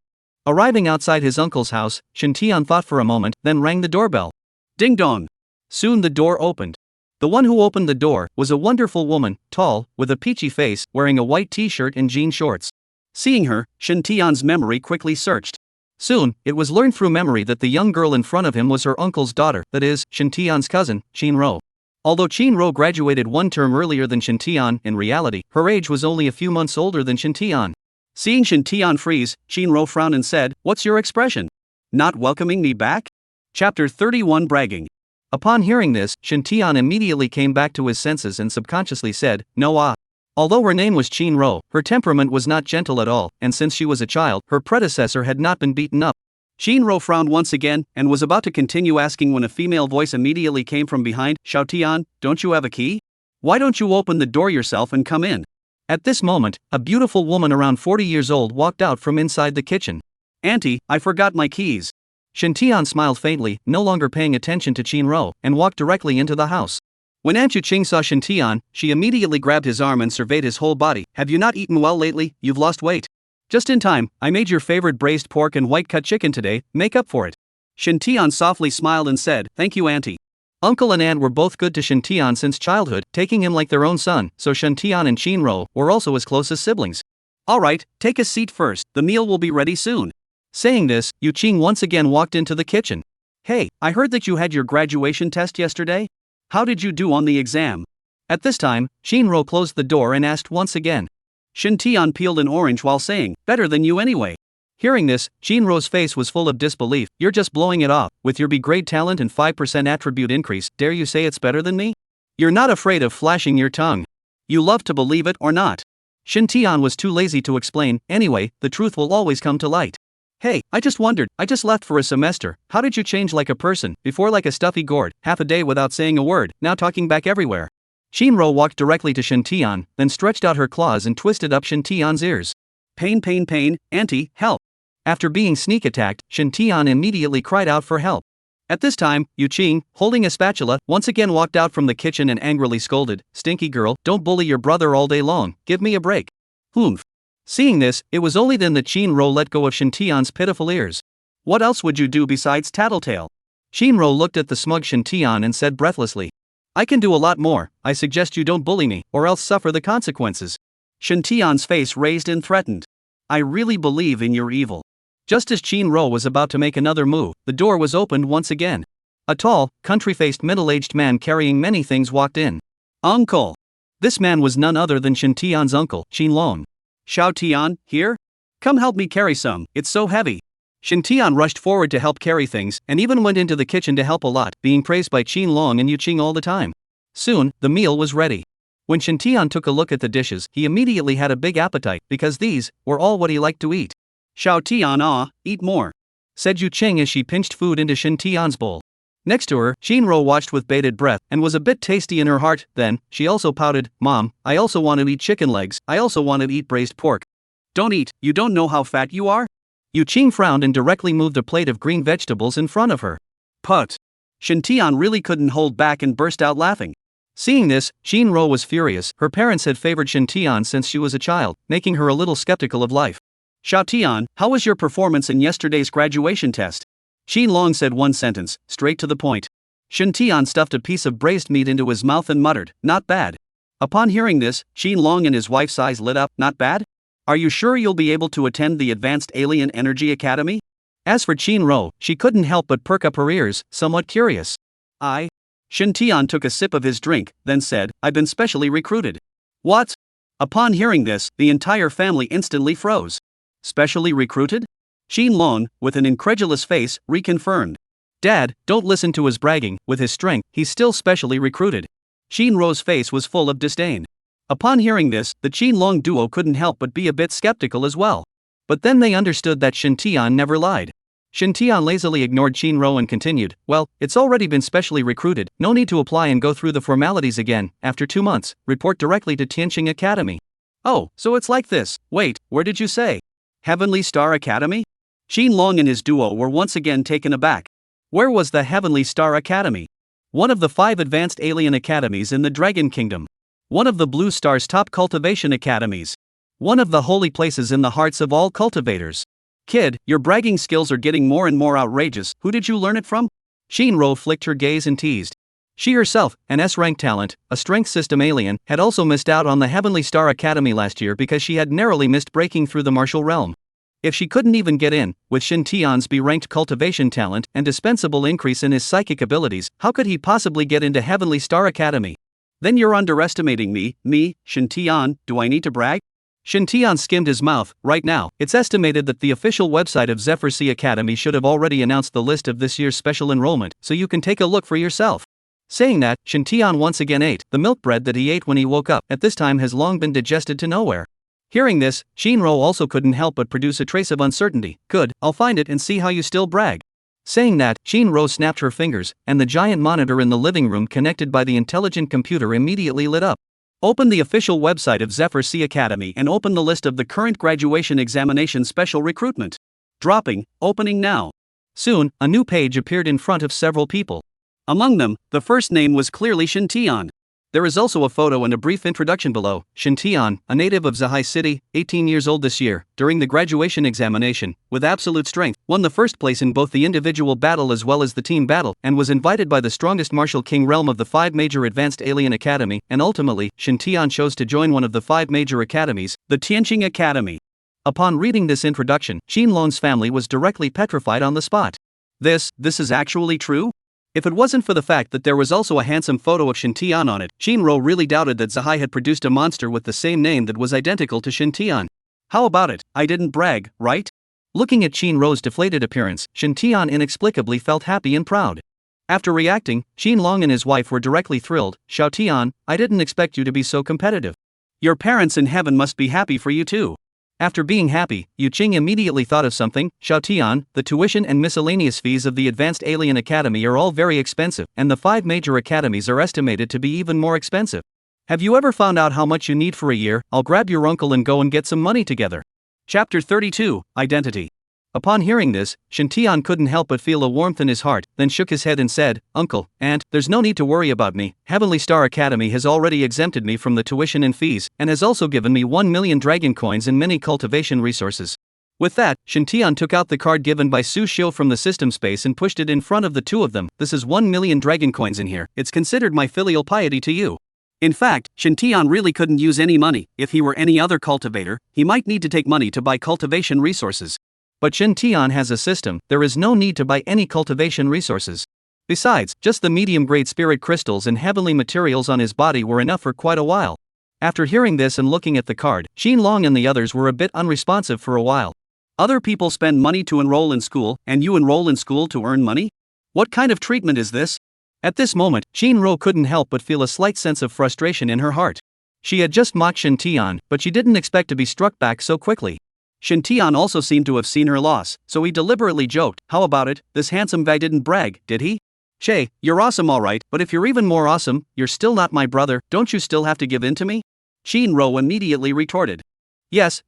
Arriving outside his uncle's house, Shintian thought for a moment, then rang the doorbell. Ding dong! Soon the door opened. The one who opened the door was a wonderful woman, tall, with a peachy face, wearing a white t-shirt and jean shorts. Seeing her, Shintian's memory quickly searched. Soon, it was learned through memory that the young girl in front of him was her uncle's daughter, that is, Shintian's cousin, Qinro. Although Qinro graduated one term earlier than Shintian, in reality, her age was only a few months older than Shintian. Seeing Shintian freeze, Qinro frowned and said, "What's your expression? Not welcoming me back?" Chapter 31 Bragging. Upon hearing this, Shintian immediately came back to his senses and subconsciously said, "No ah." Although her name was Qinro, her temperament was not gentle at all, and since she was a child, her predecessor had not been beaten up. Qinro frowned once again, and was about to continue asking when a female voice immediately came from behind. "Xiaotian, don't you have a key? Why don't you open the door yourself and come in?" At this moment, a beautiful woman around 40 years old walked out from inside the kitchen. "Auntie, I forgot my keys." Shintian smiled faintly, no longer paying attention to Qinro, and walked directly into the house. When Aunt Yuqing saw Shintian, she immediately grabbed his arm and surveyed his whole body. "Have you not eaten well lately? You've lost weight." "Just in time, I made your favorite braised pork and white-cut chicken today, make up for it." Shintian softly smiled and said, "Thank you, Auntie." Uncle and aunt were both good to Shintian since childhood, taking him like their own son, so Shintian and Qinro were also as close as siblings. "Alright, take a seat first, the meal will be ready soon." Saying this, Yuqing once again walked into the kitchen. "Hey, I heard that you had your graduation test yesterday? How did you do on the exam?" At this time, Qinro closed the door and asked once again. Shintian peeled an orange while saying, "Better than you anyway." Hearing this, Qinro's face was full of disbelief. "You're just blowing it off. With your B-grade talent and 5% attribute increase, dare you say it's better than me? You're not afraid of flashing your tongue. You love to believe it or not." Shintian was too lazy to explain. "Anyway, the truth will always come to light. Hey, I just wondered, I just left for a semester. How did you change like a person, before like a stuffy gourd, half a day without saying a word, now talking back everywhere?" Qinro walked directly to Shintian, then stretched out her claws and twisted up Shintian's ears. "Pain, pain, pain, auntie, help." After being sneak attacked, Shintian immediately cried out for help. At this time, Yuqing, holding a spatula, once again walked out from the kitchen and angrily scolded, "Stinky girl, don't bully your brother all day long, give me a break." Humph. Seeing this, it was only then that Qinro let go of Shintian's pitiful ears. "What else would you do besides tattletale?" Qinro looked at the smug Shintian and said breathlessly, "I can do a lot more. I suggest you don't bully me, or else suffer the consequences." Shintian's face raised and threatened. "I really believe in your evil." Just as Qinro was about to make another move, the door was opened once again. A tall, country-faced middle-aged man carrying many things walked in. "Uncle!" This man was none other than Shintian's uncle, Qinlong. "Xiaotian, here? Come help me carry some, it's so heavy." Shintian rushed forward to help carry things, and even went into the kitchen to help a lot, being praised by Qinlong and Yuqing all the time. Soon, the meal was ready. When Shintian took a look at the dishes, he immediately had a big appetite, because these were all what he liked to eat. "Xiaotian, eat more," said Yuqing as she pinched food into Shintian's bowl. Next to her, Qinro watched with bated breath, and was a bit tasty in her heart. Then, she also pouted, "Mom, I also want to eat chicken legs, I also want to eat braised pork." "Don't eat, you don't know how fat you are?" Yuqing frowned and directly moved a plate of green vegetables in front of her. "Put." Shintian really couldn't hold back and burst out laughing. Seeing this, Shinro was furious. Her parents had favored Shintian since she was a child, making her a little skeptical of life. Xiaotian, how was your performance in yesterday's graduation test? Long said one sentence, straight to the point. Shintian stuffed a piece of braised meat into his mouth and muttered, not bad. Upon hearing this, Long and his wife's eyes lit up, not bad? Are you sure you'll be able to attend the Advanced Alien Energy Academy? As for Shinro, she couldn't help but perk up her ears, somewhat curious. Shintian took a sip of his drink, then said, I've been specially recruited. What? Upon hearing this, the entire family instantly froze. Specially recruited? Long, with an incredulous face, reconfirmed. Dad, don't listen to his bragging, with his strength, he's still specially recruited. Shinro's face was full of disdain. Upon hearing this, the Long duo couldn't help but be a bit skeptical as well. But then they understood that Shintian never lied. Shintian lazily ignored Shinro and continued, well, it's already been specially recruited, no need to apply and go through the formalities again. After 2 months, report directly to Tianqing Academy. Oh, so it's like this. Wait, where did you say? Heavenly Star Academy? Long and his duo were once again taken aback. Where was the Heavenly Star Academy? One of the 5 advanced alien academies in the Dragon Kingdom. One of the Blue Star's top cultivation academies. One of the holy places in the hearts of all cultivators. Kid, your bragging skills are getting more and more outrageous. Who did you learn it from? Shinro flicked her gaze and teased. She herself, an S-rank talent, a strength system alien, had also missed out on the Heavenly Star Academy last year because she had narrowly missed breaking through the martial realm. If she couldn't even get in, with Shintian's B-ranked cultivation talent and dispensable increase in his psychic abilities, how could he possibly get into Heavenly Star Academy? Then you're underestimating me, Shintian, do I need to brag? Shintian skimmed his mouth. Right now, it's estimated that the official website of Zephyr Sea Academy should have already announced the list of this year's special enrollment, so you can take a look for yourself. Saying that, Shintian once again ate. The milk bread that he ate when he woke up at this time has long been digested to nowhere. Hearing this, Shinro also couldn't help but produce a trace of uncertainty. Good, I'll find it and see how you still brag. Saying that, Shinro snapped her fingers, and the giant monitor in the living room connected by the intelligent computer immediately lit up. Open the official website of Zephyr Sea Academy and open the list of the current graduation examination special recruitment. Opening now. Soon, a new page appeared in front of several people. Among them, the first name was clearly Shintian. There is also a photo and a brief introduction below. Shintian, a native of Zahai City, 18 years old this year, during the graduation examination, with absolute strength, won the first place in both the individual battle as well as the team battle, and was invited by the strongest martial king realm of the 5 major advanced alien academy, and ultimately, Shintian chose to join one of the 5 major academies, the Tianqing Academy. Upon reading this introduction, Shinlong's family was directly petrified on the spot. This is actually true? If it wasn't for the fact that there was also a handsome photo of Shintian on it, Shinro really doubted that Zahai had produced a monster with the same name that was identical to Shintian. How about it, I didn't brag, right? Looking at Shinro's deflated appearance, Shintian inexplicably felt happy and proud. After reacting, Shinlong and his wife were directly thrilled. Xiaotian, I didn't expect you to be so competitive. Your parents in heaven must be happy for you too. After being happy, Yu Qing immediately thought of something. Xiaotian, the tuition and miscellaneous fees of the Advanced Alien Academy are all very expensive, and the 5 major academies are estimated to be even more expensive. Have you ever found out how much you need for a year? I'll grab your uncle and go and get some money together. Chapter 32, Identity. Upon hearing this, Shintian couldn't help but feel a warmth in his heart, then shook his head and said, Uncle, Aunt, there's no need to worry about me. Heavenly Star Academy has already exempted me from the tuition and fees, and has also given me 1 million dragon coins and many cultivation resources. With that, Shintian took out the card given by Su Xiu from the system space and pushed it in front of the two of them. This is 1 million dragon coins in here. It's considered my filial piety to you. In fact, Shintian really couldn't use any money. If he were any other cultivator, he might need to take money to buy cultivation resources. But Shintian has a system, there is no need to buy any cultivation resources. Besides, just the medium-grade spirit crystals and heavenly materials on his body were enough for quite a while. After hearing this and looking at the card, Shinlong and the others were a bit unresponsive for a while. Other people spend money to enroll in school, and you enroll in school to earn money? What kind of treatment is this? At this moment, Shinro couldn't help but feel a slight sense of frustration in her heart. She had just mocked Shintian, but she didn't expect to be struck back so quickly. Shintian also seemed to have seen her loss, so he deliberately joked, how about it, this handsome guy didn't brag, did he? Che, you're awesome alright, but if you're even more awesome, you're still not my brother, don't you still have to give in to me? Shinro immediately retorted. Yes,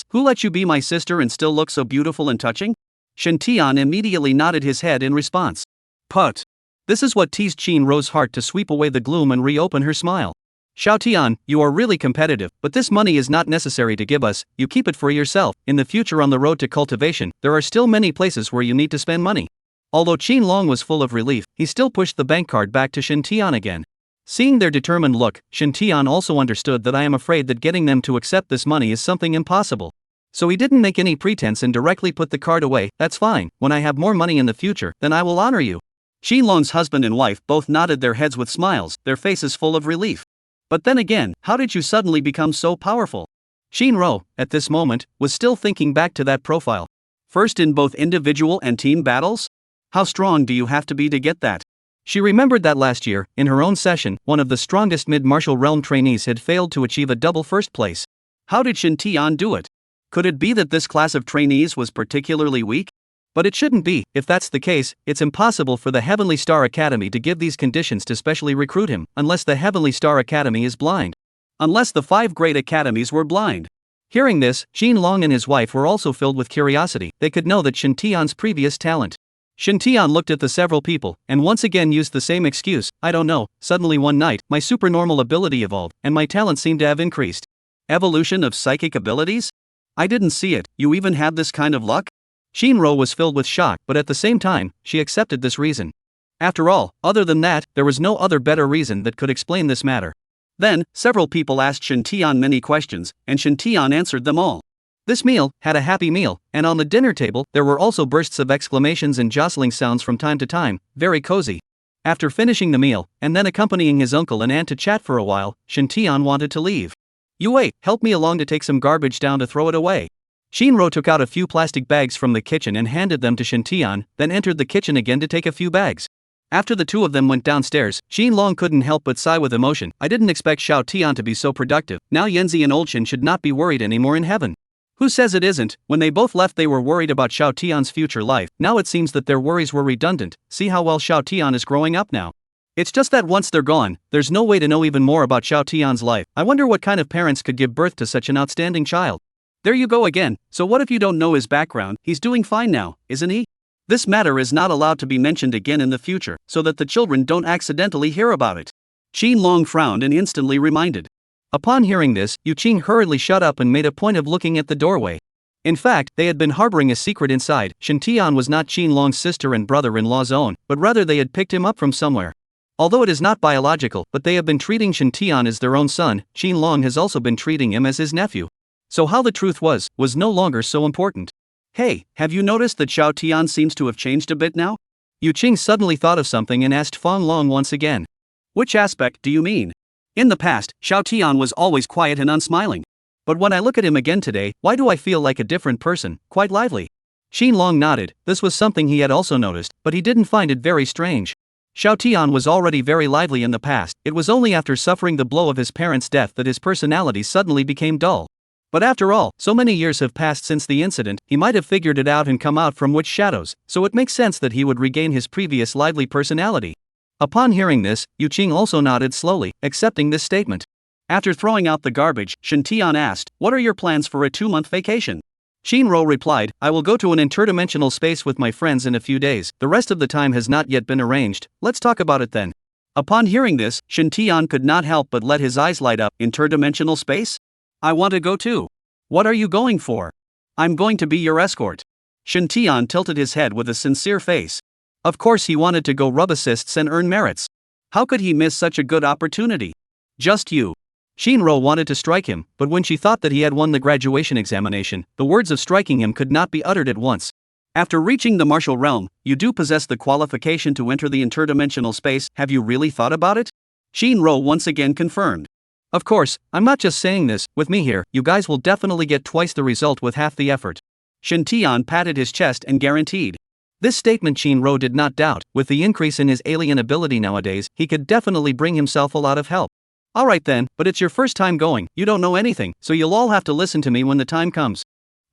who let you be my sister and still look so beautiful and touching? Shintian immediately nodded his head in response. Put. This is what teased Shinro's heart to sweep away the gloom and reopen her smile. Xiaotian, you are really competitive, but this money is not necessary to give us, you keep it for yourself. In the future on the road to cultivation, there are still many places where you need to spend money. Although Qin Long was full of relief, he still pushed the bank card back to Shen Tian again. Seeing their determined look, Shen Tian also understood that I am afraid that getting them to accept this money is something impossible. So he didn't make any pretense and directly put the card away. That's fine, when I have more money in the future, then I will honor you. Qin Long's husband and wife both nodded their heads with smiles, their faces full of relief. But then again, how did you suddenly become so powerful? Shinro, at this moment, was still thinking back to that profile. First in both individual and team battles? How strong do you have to be to get that? She remembered that last year, in her own session, one of the strongest mid-martial realm trainees had failed to achieve a double first place. How did Shen Tian do it? Could it be that this class of trainees was particularly weak? But it shouldn't be. If that's the case, it's impossible for the Heavenly Star Academy to give these conditions to specially recruit him, unless the Heavenly Star Academy is blind. Unless the 5 great academies were blind. Hearing this, Qin Long and his wife were also filled with curiosity. They could know that Shen Tian's previous talent. Shen Tian looked at the several people, and once again used the same excuse, I don't know, suddenly one night, my supernormal ability evolved, and my talent seemed to have increased. Evolution of psychic abilities? I didn't see it, you even had this kind of luck? Shinro was filled with shock, but at the same time, she accepted this reason. After all, other than that, there was no other better reason that could explain this matter. Then, several people asked Shen Tian many questions, and Shen Tian answered them all. This meal had a happy meal, and on the dinner table, there were also bursts of exclamations and jostling sounds from time to time, very cozy. After finishing the meal, and then accompanying his uncle and aunt to chat for a while, Shen Tian wanted to leave. You wait, help me along to take some garbage down to throw it away. Shinro took out a few plastic bags from the kitchen and handed them to Shen Tian, then entered the kitchen again to take a few bags. After the two of them went downstairs, Qin Long couldn't help but sigh with emotion. I didn't expect Xiao Tian to be so productive. Now Yanzi and Olchen should not be worried anymore in heaven. Who says it isn't? When they both left they were worried about Xiao Tian's future life. Now it seems that their worries were redundant. See how well Xiao Tian is growing up now. It's just that once they're gone, there's no way to know even more about Xiao Tian's life. I wonder what kind of parents could give birth to such an outstanding child. There you go again. So what if you don't know his background? He's doing fine now, isn't he? This matter is not allowed to be mentioned again in the future, so that the children don't accidentally hear about it. Qin Long frowned and instantly reminded. Upon hearing this, Yu Qing hurriedly shut up and made a point of looking at the doorway. In fact, they had been harboring a secret inside. Shen Tian was not Qin Long's sister and brother-in-law's own, but rather they had picked him up from somewhere. Although it is not biological, but they have been treating Shen Tian as their own son, Qin Long has also been treating him as his nephew. So how the truth was no longer so important. Hey, have you noticed that Xiao Tian seems to have changed a bit now? Yu Qing suddenly thought of something and asked Fang Long once again. Which aspect do you mean? In the past, Xiao Tian was always quiet and unsmiling. But when I look at him again today, why do I feel like a different person, quite lively? Qin Long nodded. This was something he had also noticed, but he didn't find it very strange. Xiao Tian was already very lively in the past. It was only after suffering the blow of his parents' death that his personality suddenly became dull. But after all, so many years have passed since the incident, he might have figured it out and come out from which shadows, so it makes sense that he would regain his previous lively personality. Upon hearing this, Yu Qing also nodded slowly, accepting this statement. After throwing out the garbage, Shen Tian asked, what are your plans for a 2-month vacation? Shinro replied, I will go to an interdimensional space with my friends in a few days. The rest of the time has not yet been arranged. Let's talk about it then. Upon hearing this, Shen Tian could not help but let his eyes light up. Interdimensional space? I want to go too. What are you going for? I'm going to be your escort. Shen Tian tilted his head with a sincere face. Of course he wanted to go rub assists and earn merits. How could he miss such a good opportunity? Just you. Shinro wanted to strike him, but when she thought that he had won the graduation examination, the words of striking him could not be uttered at once. After reaching the martial realm, you do possess the qualification to enter the interdimensional space. Have you really thought about it? Shinro once again confirmed. Of course, I'm not just saying this. With me here, you guys will definitely get twice the result with half the effort. Shen Tian patted his chest and guaranteed. This statement Shinro did not doubt. With the increase in his alien ability nowadays, he could definitely bring himself a lot of help. Alright then, but it's your first time going, you don't know anything, so you'll all have to listen to me when the time comes.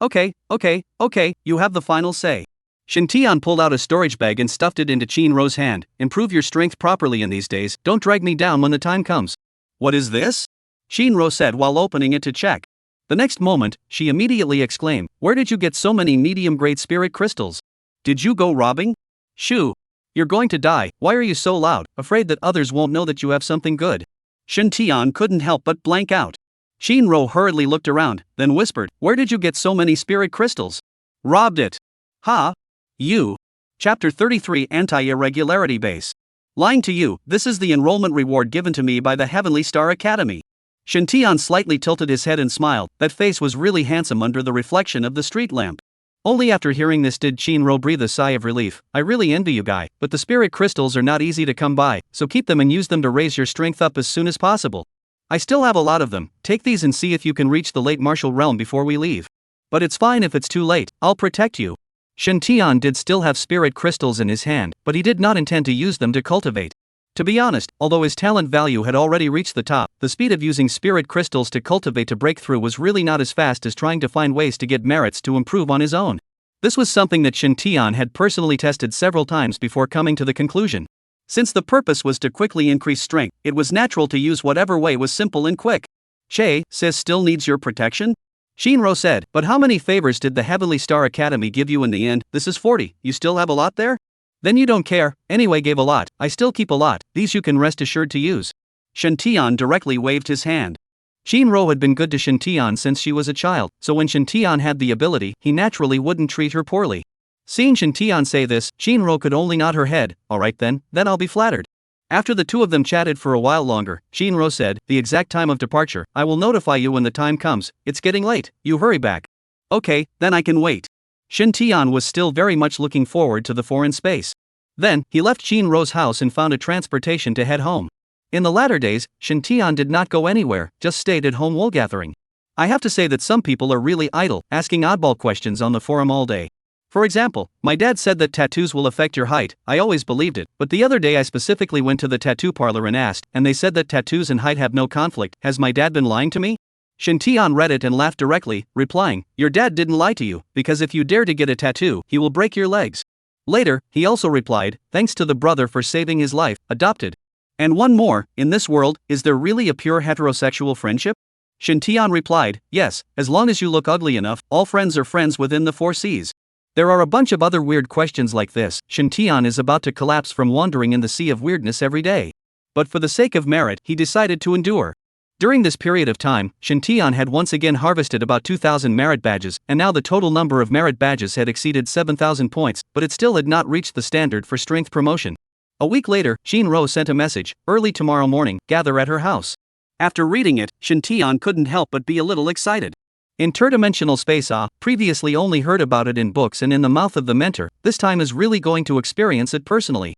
Okay, you have the final say. Shen Tian pulled out a storage bag and stuffed it into Shinro's hand. Improve your strength properly in these days, don't drag me down when the time comes. What is this? Shinro said while opening it to check. The next moment, she immediately exclaimed, where did you get so many medium-grade spirit crystals? Did you go robbing? Shoo. You're going to die, why are you so loud, afraid that others won't know that you have something good? Shintian couldn't help but blank out. Shinro hurriedly looked around, then whispered, where did you get so many spirit crystals? Robbed it. Ha? You. Chapter 33 Anti-Irregularity Base. Lying to you, this is the enrollment reward given to me by the Heavenly Star Academy. Shintian slightly tilted his head and smiled, that face was really handsome under the reflection of the street lamp. Only after hearing this did Shinro breathe a sigh of relief. I really envy you guy, but the spirit crystals are not easy to come by, so keep them and use them to raise your strength up as soon as possible. I still have a lot of them, take these and see if you can reach the late martial realm before we leave. But it's fine if it's too late, I'll protect you. Shintian did still have spirit crystals in his hand, but he did not intend to use them to cultivate. To be honest, although his talent value had already reached the top, the speed of using spirit crystals to cultivate to break through was really not as fast as trying to find ways to get merits to improve on his own. This was something that Shintian had personally tested several times before coming to the conclusion. Since the purpose was to quickly increase strength, it was natural to use whatever way was simple and quick. Shay says still needs your protection? Shinro said, but how many favors did the Heavenly Star Academy give you in the end? This is 40, you still have a lot there? Then you don't care, anyway gave a lot, I still keep a lot, these you can rest assured to use. Shintian directly waved his hand. Shinro had been good to Shintian since she was a child, so when Shintian had the ability, he naturally wouldn't treat her poorly. Seeing Shintian say this, Shinro could only nod her head, alright then I'll be flattered. After the two of them chatted for a while longer, Shinro said, the exact time of departure, I will notify you when the time comes, it's getting late, you hurry back. Okay, then I can wait. Shintian was still very much looking forward to the foreign space. Then, he left Shinro's house and found a transportation to head home. In the latter days, Shintian did not go anywhere, just stayed at home wool-gathering. I have to say that some people are really idle, asking oddball questions on the forum all day. For example, my dad said that tattoos will affect your height, I always believed it, but the other day I specifically went to the tattoo parlor and asked, and they said that tattoos and height have no conflict. Has my dad been lying to me? Shintian read it and laughed directly, replying, your dad didn't lie to you, because if you dare to get a tattoo, he will break your legs. Later, he also replied, thanks to the brother for saving his life, adopted. And one more, in this world, is there really a pure heterosexual friendship? Shintian replied, yes, as long as you look ugly enough, all friends are friends within the 4 Cs. There are a bunch of other weird questions like this. Shintian is about to collapse from wandering in the sea of weirdness every day. But for the sake of merit, he decided to endure. During this period of time, Shintian had once again harvested about 2,000 merit badges, and now the total number of merit badges had exceeded 7,000 points, but it still had not reached the standard for strength promotion. A week later, Shinro sent a message, early tomorrow morning, gather at her house. After reading it, Shintian couldn't help but be a little excited. Interdimensional space previously only heard about it in books and in the mouth of the mentor, this time is really going to experience it personally.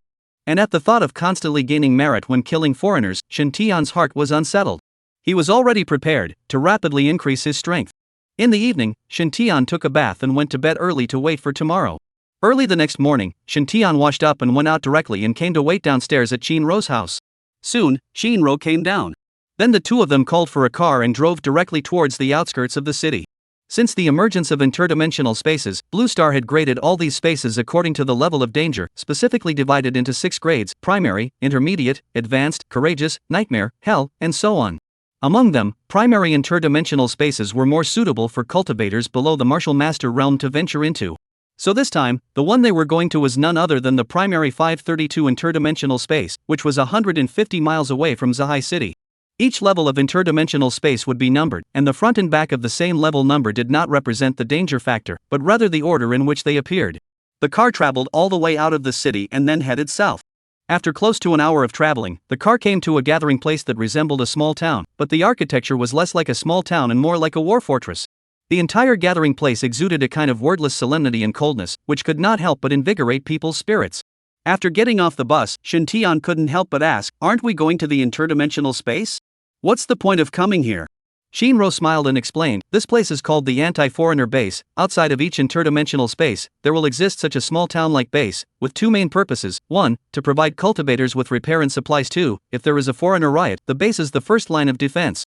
And at the thought of constantly gaining merit when killing foreigners, Shintian's heart was unsettled. He was already prepared to rapidly increase his strength. In the evening, Shintian took a bath and went to bed early to wait for tomorrow. Early the next morning, Shintian washed up and went out directly and came to wait downstairs at Shinro's house. Soon, Shinro came down. Then the two of them called for a car and drove directly towards the outskirts of the city. Since the emergence of interdimensional spaces, Blue Star had graded all these spaces according to the level of danger, specifically divided into 6 grades: primary, intermediate, advanced, courageous, nightmare, hell, and so on. Among them, primary interdimensional spaces were more suitable for cultivators below the martial master realm to venture into. So this time, the one they were going to was none other than the primary 532 interdimensional space, which was 150 miles away from Zahai City. Each level of interdimensional space would be numbered, and the front and back of the same level number did not represent the danger factor, but rather the order in which they appeared. The car traveled all the way out of the city and then headed south. After close to an hour of traveling, the car came to a gathering place that resembled a small town, but the architecture was less like a small town and more like a war fortress. The entire gathering place exuded a kind of wordless solemnity and coldness, which could not help but invigorate people's spirits. After getting off the bus, Shintian couldn't help but ask, aren't we going to the interdimensional space? What's the point of coming here? Shinro smiled and explained, this place is called the anti-foreigner base. Outside of each interdimensional space, there will exist such a small town-like base, with 2 main purposes: 1, to provide cultivators with repair and supplies; 2, if there is a foreigner riot, the base is the first line of defense.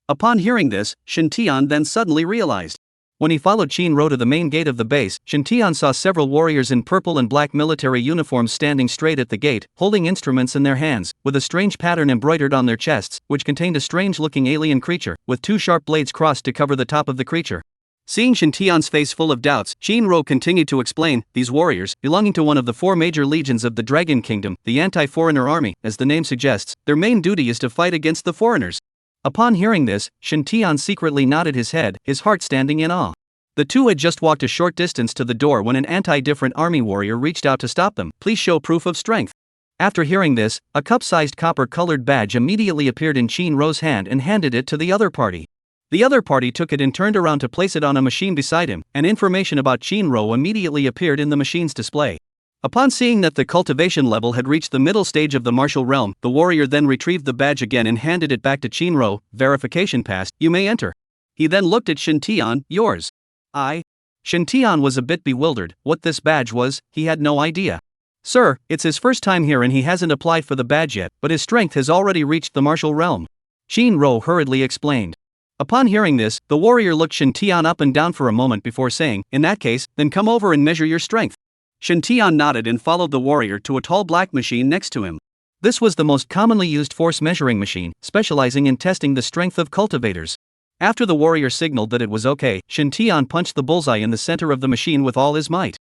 Upon hearing this, Shintian then suddenly realized. When he followed Shinro to the main gate of the base, Shintian saw several warriors in purple and black military uniforms standing straight at the gate, holding instruments in their hands, with a strange pattern embroidered on their chests, which contained a strange-looking alien creature, with 2 sharp blades crossed to cover the top of the creature. Seeing Shintian's face full of doubts, Shinro continued to explain, these warriors, belonging to one of the 4 major legions of the Dragon Kingdom, the anti-foreigner army, as the name suggests, their main duty is to fight against the foreigners. Upon hearing this, Shintian secretly nodded his head, his heart standing in awe. The two had just walked a short distance to the door when an anti-different army warrior reached out to stop them. Please show proof of strength. After hearing this, a cup-sized copper-colored badge immediately appeared in Shinro's hand and handed it to the other party. The other party took it and turned around to place it on a machine beside him, and information about Shinro immediately appeared in the machine's display. Upon seeing that the cultivation level had reached the middle stage of the martial realm, the warrior then retrieved the badge again and handed it back to Shinro. Verification passed, you may enter. He then looked at Shintian, yours. Shintian was a bit bewildered. What this badge was, he had no idea. Sir, it's his first time here and he hasn't applied for the badge yet, but his strength has already reached the martial realm. Shinro hurriedly explained. Upon hearing this, the warrior looked Shintian up and down for a moment before saying, in that case, then come over and measure your strength. Shintian nodded and followed the warrior to a tall black machine next to him. This was the most commonly used force measuring machine, specializing in testing the strength of cultivators. After the warrior signaled that it was okay, Shintian punched the bullseye in the center of the machine with all his might.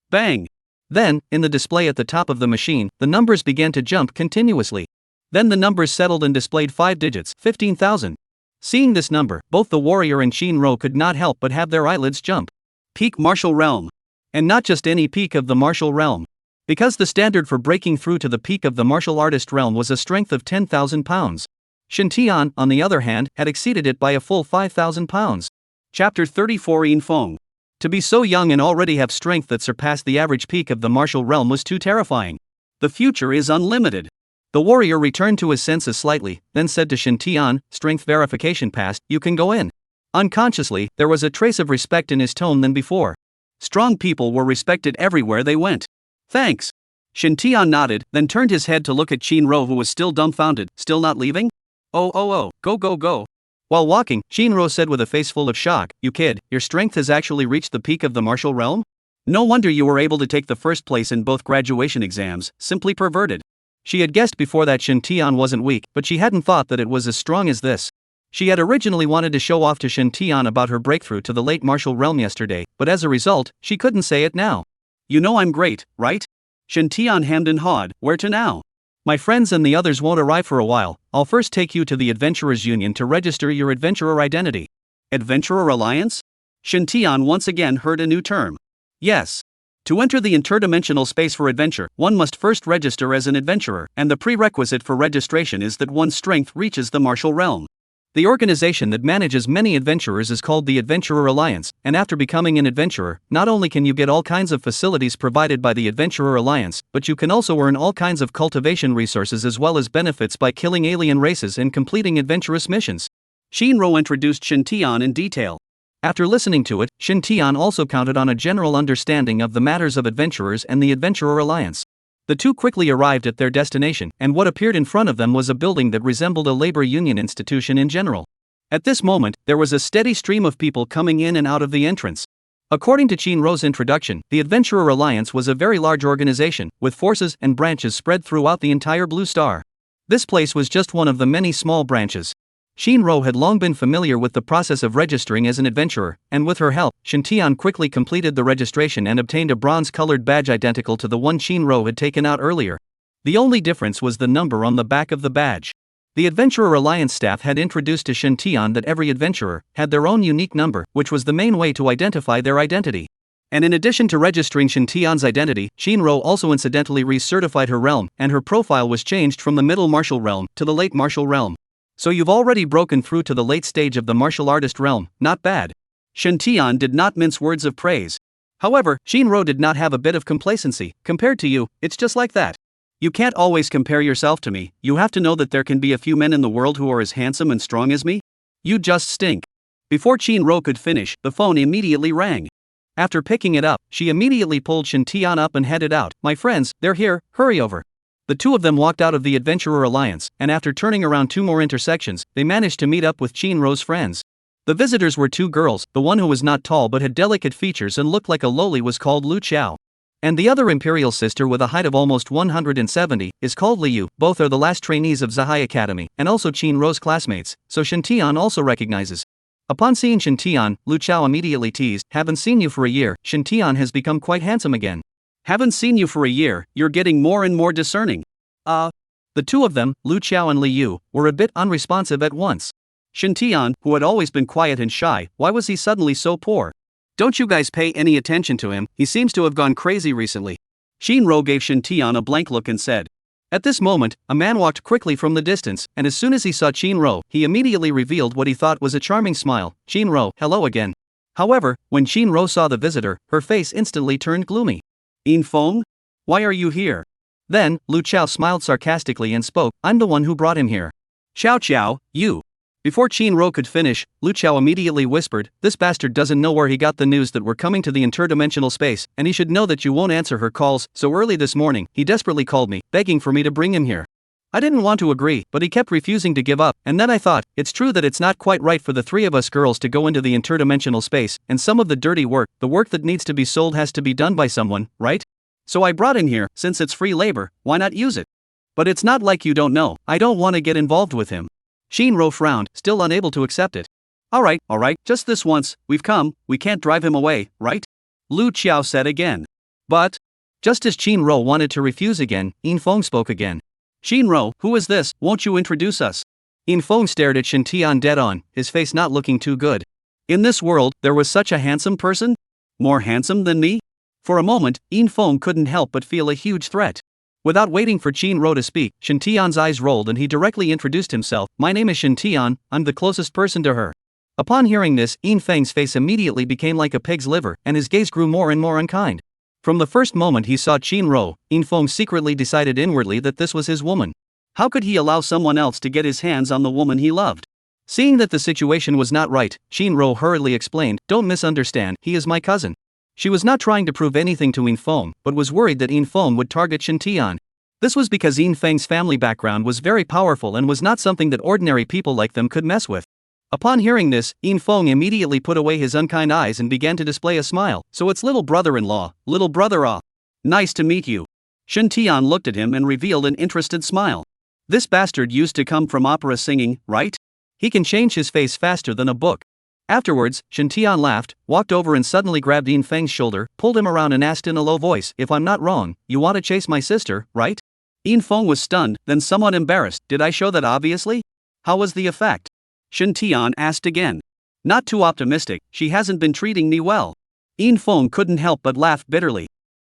Bang! Then, in the display at the top of the machine, the numbers began to jump continuously. Then the numbers settled and displayed 5 digits, 15,000. Seeing this number, both the warrior and Shinro could not help but have their eyelids jump. Peak martial realm. And not just any peak of the martial realm. Because the standard for breaking through to the peak of the martial artist realm was a strength of 10,000 pounds. Shintian, on the other hand, had exceeded it by a full 5,000 pounds. Chapter 34 In Feng. To be so young and already have strength that surpassed the average peak of the martial realm was too terrifying. The future is unlimited. The warrior returned to his senses slightly, then said to Shintian, strength verification passed, you can go in. Unconsciously, there was a trace of respect in his tone than before. Strong people were respected everywhere they went. Thanks. Shintian nodded, then turned his head to look at Shinro who was still dumbfounded, still not leaving? Oh, go. While walking, Shinro said with a face full of shock, you kid, your strength has actually reached the peak of the martial realm? No wonder you were able to take the first place in both graduation exams, simply perverted. She had guessed before that Shintian wasn't weak, but she hadn't thought that it was as strong as this. She had originally wanted to show off to Shintian about her breakthrough to the late martial realm yesterday, but as a result, she couldn't say it now. You know I'm great, right? Shintian hemmed and hawed, where to now? My friends and the others won't arrive for a while. I'll first take you to the Adventurers Union to register your adventurer identity. Adventurer Alliance? Shintian once again heard a new term. Yes. To enter the interdimensional space for adventure, one must first register as an adventurer, and the prerequisite for registration is that one's strength reaches the martial realm. The organization that manages many adventurers is called the Adventurer Alliance, and after becoming an adventurer, not only can you get all kinds of facilities provided by the Adventurer Alliance, but you can also earn all kinds of cultivation resources as well as benefits by killing alien races and completing adventurous missions. Shinro introduced Shintian in detail. After listening to it, Shintian also counted on a general understanding of the matters of adventurers and the Adventurer Alliance. The two quickly arrived at their destination, and what appeared in front of them was a building that resembled a labor union institution in general. At this moment, there was a steady stream of people coming in and out of the entrance. According to Shinro's introduction, the Adventurer Alliance was a very large organization, with forces and branches spread throughout the entire Blue Star. This place was just one of the many small branches. Shinro had long been familiar with the process of registering as an adventurer, and with her help, Shintian quickly completed the registration and obtained a bronze-colored badge identical to the one Shinro had taken out earlier. The only difference was the number on the back of the badge. The Adventurer Alliance staff had introduced to Shintian that every adventurer had their own unique number, which was the main way to identify their identity. And in addition to registering Shintian's identity, Shinro also incidentally recertified her realm, and her profile was changed from the middle martial realm to the late martial realm. So you've already broken through to the late stage of the martial artist realm, not bad. Shintian did not mince words of praise. However, Shinro did not have a bit of complacency. Compared to you, it's just like that. You can't always compare yourself to me. You have to know that there can be a few men in the world who are as handsome and strong as me. You just stink. Before Shinro could finish, the phone immediately rang. After picking it up, she immediately pulled Shintian up and headed out. My friends, they're here, hurry over. The two of them walked out of the Adventurer Alliance, and after turning around 2 more intersections, they managed to meet up with Shinro's friends. The visitors were 2 girls, the one who was not tall but had delicate features and looked like a loli was called Lu Qiao. And the other imperial sister with a height of almost 170 is called Liu. Both are the last trainees of Zahai Academy, and also Shinro's classmates, so Shintian also recognizes. Upon seeing Shin Tian, Lu Chao immediately teased, "Haven't seen you for a year, Shin Tian has become quite handsome again." "Haven't seen you for a year, you're getting more and more discerning." The two of them, Lu Chao and Li Yu, were a bit unresponsive at once. Shin Tian, who had always been quiet and shy, why was he suddenly so poor? "Don't you guys pay any attention to him, he seems to have gone crazy recently." Shinro gave Shin Tian a blank look and said. At this moment, a man walked quickly from the distance, and as soon as he saw Shinro, he immediately revealed what he thought was a charming smile. "Shinro, hello again." However, when Shinro saw the visitor, her face instantly turned gloomy. "In Feng? Why are you here?" Then, Lu Chao smiled sarcastically and spoke, "I'm the one who brought him here." "Xiao Xiao, you." Before Shinro could finish, Lu Chao immediately whispered, "This bastard doesn't know where he got the news that we're coming to the interdimensional space, and he should know that you won't answer her calls, so early this morning, he desperately called me, begging for me to bring him here. I didn't want to agree, but he kept refusing to give up, and then I thought, it's true that it's not quite right for the three of us girls to go into the interdimensional space, and some of the dirty work, the work that needs to be sold has to be done by someone, right? So I brought him here, since it's free labor, why not use it? But it's not like you don't know, I don't want to get involved with him." Shinro frowned, still unable to accept it. Alright, just this once, we've come, we can't drive him away, right?" Lu Chao said again. But, just as Shinro wanted to refuse again, In Feng spoke again. "Shinro, who is this, won't you introduce us?" In Feng stared at Shin Tian dead on, his face not looking too good. In this world, there was such a handsome person? More handsome than me? For a moment, In Feng couldn't help but feel a huge threat. Without waiting for Shinro to speak, Shin Tian's eyes rolled and he directly introduced himself. "My name is Shin Tian, I'm the closest person to her." Upon hearing this, In Feng's face immediately became like a pig's liver, and his gaze grew more and more unkind. From the first moment he saw Shinro, In Feng secretly decided inwardly that this was his woman. How could he allow someone else to get his hands on the woman he loved? Seeing that the situation was not right, Shinro hurriedly explained, "Don't misunderstand, he is my cousin." She was not trying to prove anything to In Feng, but was worried that In Feng would target Shin Tian. This was because In Feng's family background was very powerful and was not something that ordinary people like them could mess with. Upon hearing this, In Feng immediately put away his unkind eyes and began to display a smile. "So it's little brother-in-law, little brother-ah. Nice to meet you." Shin Tian looked at him and revealed an interested smile. This bastard used to come from opera singing, right? He can change his face faster than a book. Afterwards, Shin Tian laughed, walked over and suddenly grabbed In Feng's shoulder, pulled him around and asked in a low voice, "If I'm not wrong, you want to chase my sister, right?" In Feng was stunned, then somewhat embarrassed. "Did I show that obviously? How was the effect?" Shin Tian asked again. "Not too optimistic, she hasn't been treating me well." In Feng couldn't help but laugh bitterly.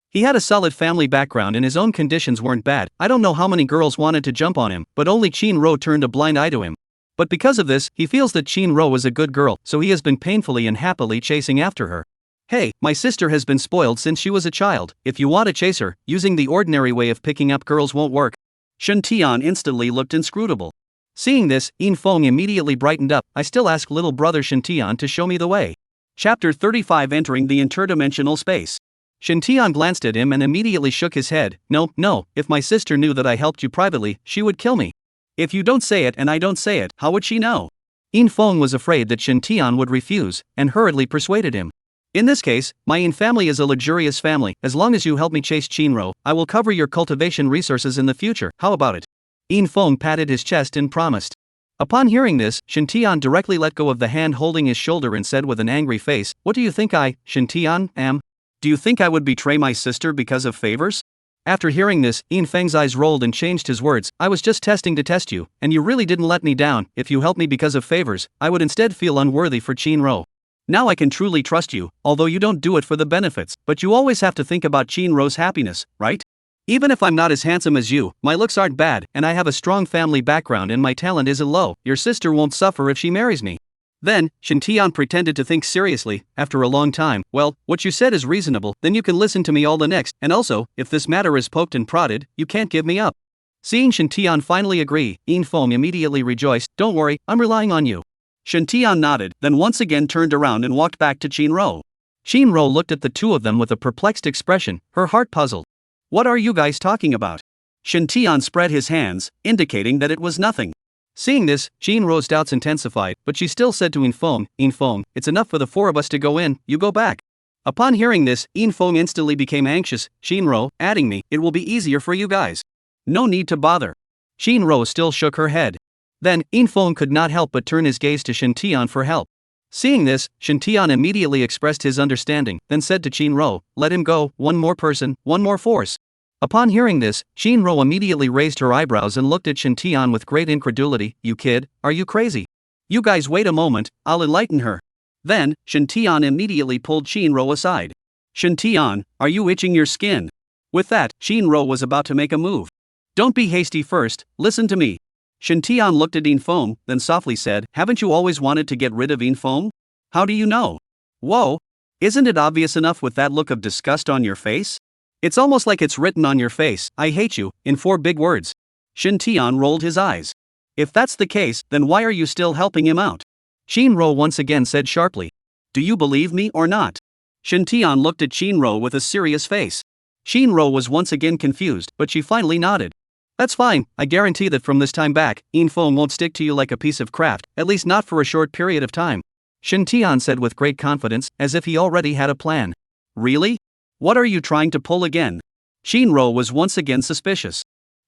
He had a solid family background and his own conditions weren't bad. I don't know how many girls wanted to jump on him, but only Shinro turned a blind eye to him. But because of this, he feels that Shinro is a good girl, so he has been painfully and happily chasing after her. "Hey, my sister has been spoiled since she was a child. If you want to chase her, using the ordinary way of picking up girls won't work." Shin Tian instantly looked inscrutable. Seeing this, In Feng immediately brightened up. "I still ask little brother Shin Tian to show me the way." Chapter 35, Entering the Interdimensional Space. Shin Tian glanced at him and immediately shook his head. No, if my sister knew that I helped you privately, she would kill me. If you don't say it and I don't say it, how would she know? In Feng was afraid that Shin Tian would refuse, and hurriedly persuaded him. "In this case, my In family is a luxurious family. As long as you help me chase Shinro, I will cover your cultivation resources in the future. How about it?" In Feng patted his chest and promised. Upon hearing this, Shin Tian directly let go of the hand holding his shoulder and said with an angry face, "What do you think I, Shin Tian, am? Do you think I would betray my sister because of favors?" After hearing this, In Feng's eyes rolled and changed his words. "I was just testing to test you, and you really didn't let me down. If you helped me because of favors, I would instead feel unworthy for Shinro. Now I can truly trust you, although you don't do it for the benefits, but you always have to think about Shinro's happiness, right? Even if I'm not as handsome as you, my looks aren't bad, and I have a strong family background and my talent isn't low. Your sister won't suffer if she marries me." Then, Shin Tian pretended to think seriously. After a long time, "Well, what you said is reasonable, then you can listen to me all the next, and also, if this matter is poked and prodded, you can't give me up." Seeing Shin Tian finally agree, In Feng immediately rejoiced. "Don't worry, I'm relying on you." Shin Tian nodded, then once again turned around and walked back to Shinro. Shinro looked at the two of them with a perplexed expression, her heart puzzled. "What are you guys talking about?" Shin Tian spread his hands, indicating that it was nothing. Seeing this, Shinro's doubts intensified, but she still said to In Feng, "It's enough for the four of us to go in, you go back." Upon hearing this, In Feng instantly became anxious. Shinro, adding me, "It will be easier for you guys. No need to bother." Shinro still shook her head. Then, In Feng could not help but turn his gaze to Shin Tian for help. Seeing this, Shintian immediately expressed his understanding, then said to Shinro, "Let him go, one more person, one more force." Upon hearing this, Shinro immediately raised her eyebrows and looked at Shintian with great incredulity. "You kid, are you crazy? You guys wait a moment, I'll enlighten her." Then, Shintian immediately pulled Shinro aside. "Shintian, are you itching your skin?" With that, Shinro was about to make a move. "Don't be hasty first, listen to me." Shintian looked at Infome, then softly said, "Haven't you always wanted to get rid of Infome? How do you know?" "Whoa! Isn't it obvious enough with that look of disgust on your face? It's almost like it's written on your face, 'I hate you,' in 4 big words." Shintian rolled his eyes. "If that's the case, then why are you still helping him out?" Shinro once again said sharply. "Do you believe me or not?" Shintian looked at Shinro with a serious face. Shinro was once again confused, but she finally nodded. "That's fine, I guarantee that from this time back, Infome won't stick to you like a piece of craft, at least not for a short period of time," Shintian said with great confidence, as if he already had a plan. "Really? What are you trying to pull again?" Shinro was once again suspicious.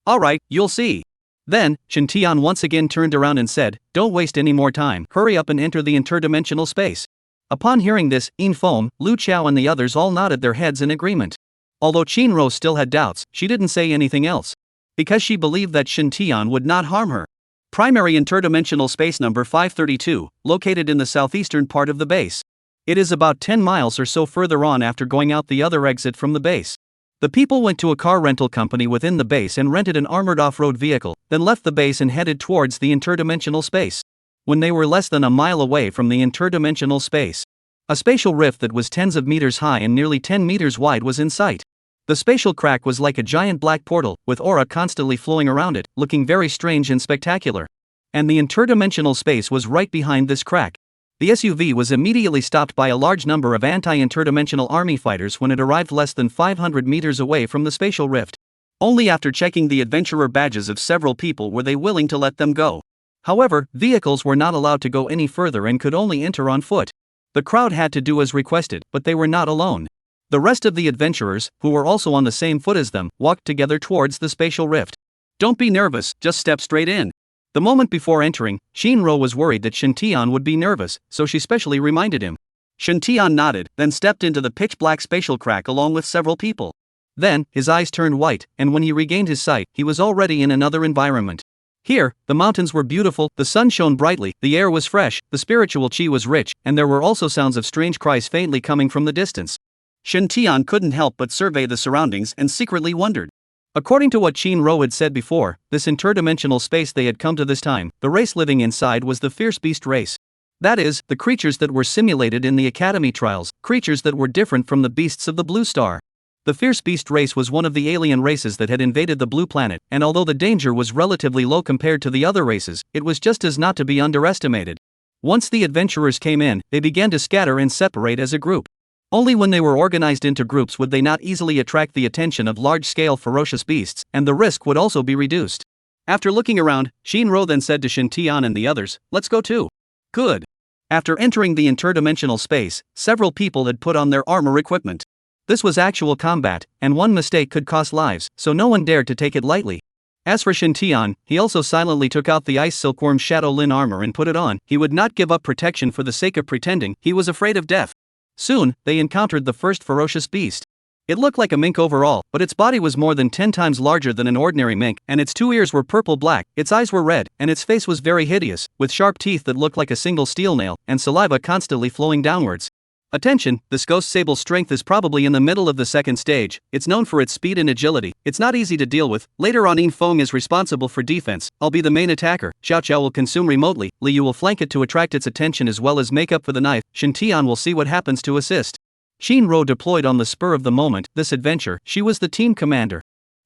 "Alright, you'll see." Then, Shintian once again turned around and said, "Don't waste any more time, hurry up and enter the interdimensional space." Upon hearing this, Infome, Lu Chao and the others all nodded their heads in agreement. Although Shinro still had doubts, she didn't say anything else. Because she believed that Shintian would not harm her. Primary interdimensional space number 532, located in the southeastern part of the base. It is about 10 miles or so further on after going out the other exit from the base. The people went to a car rental company within the base and rented an armored off-road vehicle, then left the base and headed towards the interdimensional space. When they were less than a mile away from the interdimensional space, a spatial rift that was tens of meters high and nearly 10 meters wide was in sight. The spatial crack was like a giant black portal, with aura constantly flowing around it, looking very strange and spectacular. And the interdimensional space was right behind this crack. The SUV was immediately stopped by a large number of anti-interdimensional army fighters when it arrived less than 500 meters away from the spatial rift. Only after checking the adventurer badges of several people were they willing to let them go. However, vehicles were not allowed to go any further and could only enter on foot. The crowd had to do as requested, but they were not alone. The rest of the adventurers, who were also on the same foot as them, walked together towards the spatial rift. "Don't be nervous, just step straight in." The moment before entering, Shinro was worried that Shintian would be nervous, so she specially reminded him. Shintian nodded, then stepped into the pitch-black spatial crack along with several people. Then, his eyes turned white, and when he regained his sight, he was already in another environment. Here, the mountains were beautiful, the sun shone brightly, the air was fresh, the spiritual chi was rich, and there were also sounds of strange cries faintly coming from the distance. Shintian couldn't help but survey the surroundings and secretly wondered. According to what Shinro had said before, this interdimensional space they had come to this time, the race living inside was the fierce beast race. That is, the creatures that were simulated in the Academy trials, creatures that were different from the beasts of the Blue Star. The fierce beast race was one of the alien races that had invaded the Blue Planet, and although the danger was relatively low compared to the other races, it was just as not to be underestimated. Once the adventurers came in, they began to scatter and separate as a group. Only when they were organized into groups would they not easily attract the attention of large-scale ferocious beasts, and the risk would also be reduced. After looking around, Shinro then said to Shintian and the others, "Let's go too." Good. After entering the interdimensional space, several people had put on their armor equipment. This was actual combat, and one mistake could cost lives, so no one dared to take it lightly. As for Shintian, he also silently took out the ice silkworm Shadow Lin armor and put it on. He would not give up protection for the sake of pretending he was afraid of death. Soon, they encountered the first ferocious beast. It looked like a mink overall, but its body was more than 10 times larger than an ordinary mink, and its 2 ears were purple-black, its eyes were red, and its face was very hideous, with sharp teeth that looked like a single steel nail, and saliva constantly flowing downwards. Attention, this ghost sable's strength is probably in the middle of the second stage. It's known for its speed and agility. It's not easy to deal with. Later on, Infong is responsible for defense. I'll be the main attacker. Xiao Xiao will consume remotely. Liu will flank it to attract its attention as well as make up for the knife. Shintian will see what happens to assist. Shinro deployed on the spur of the moment. This adventure, she was the team commander.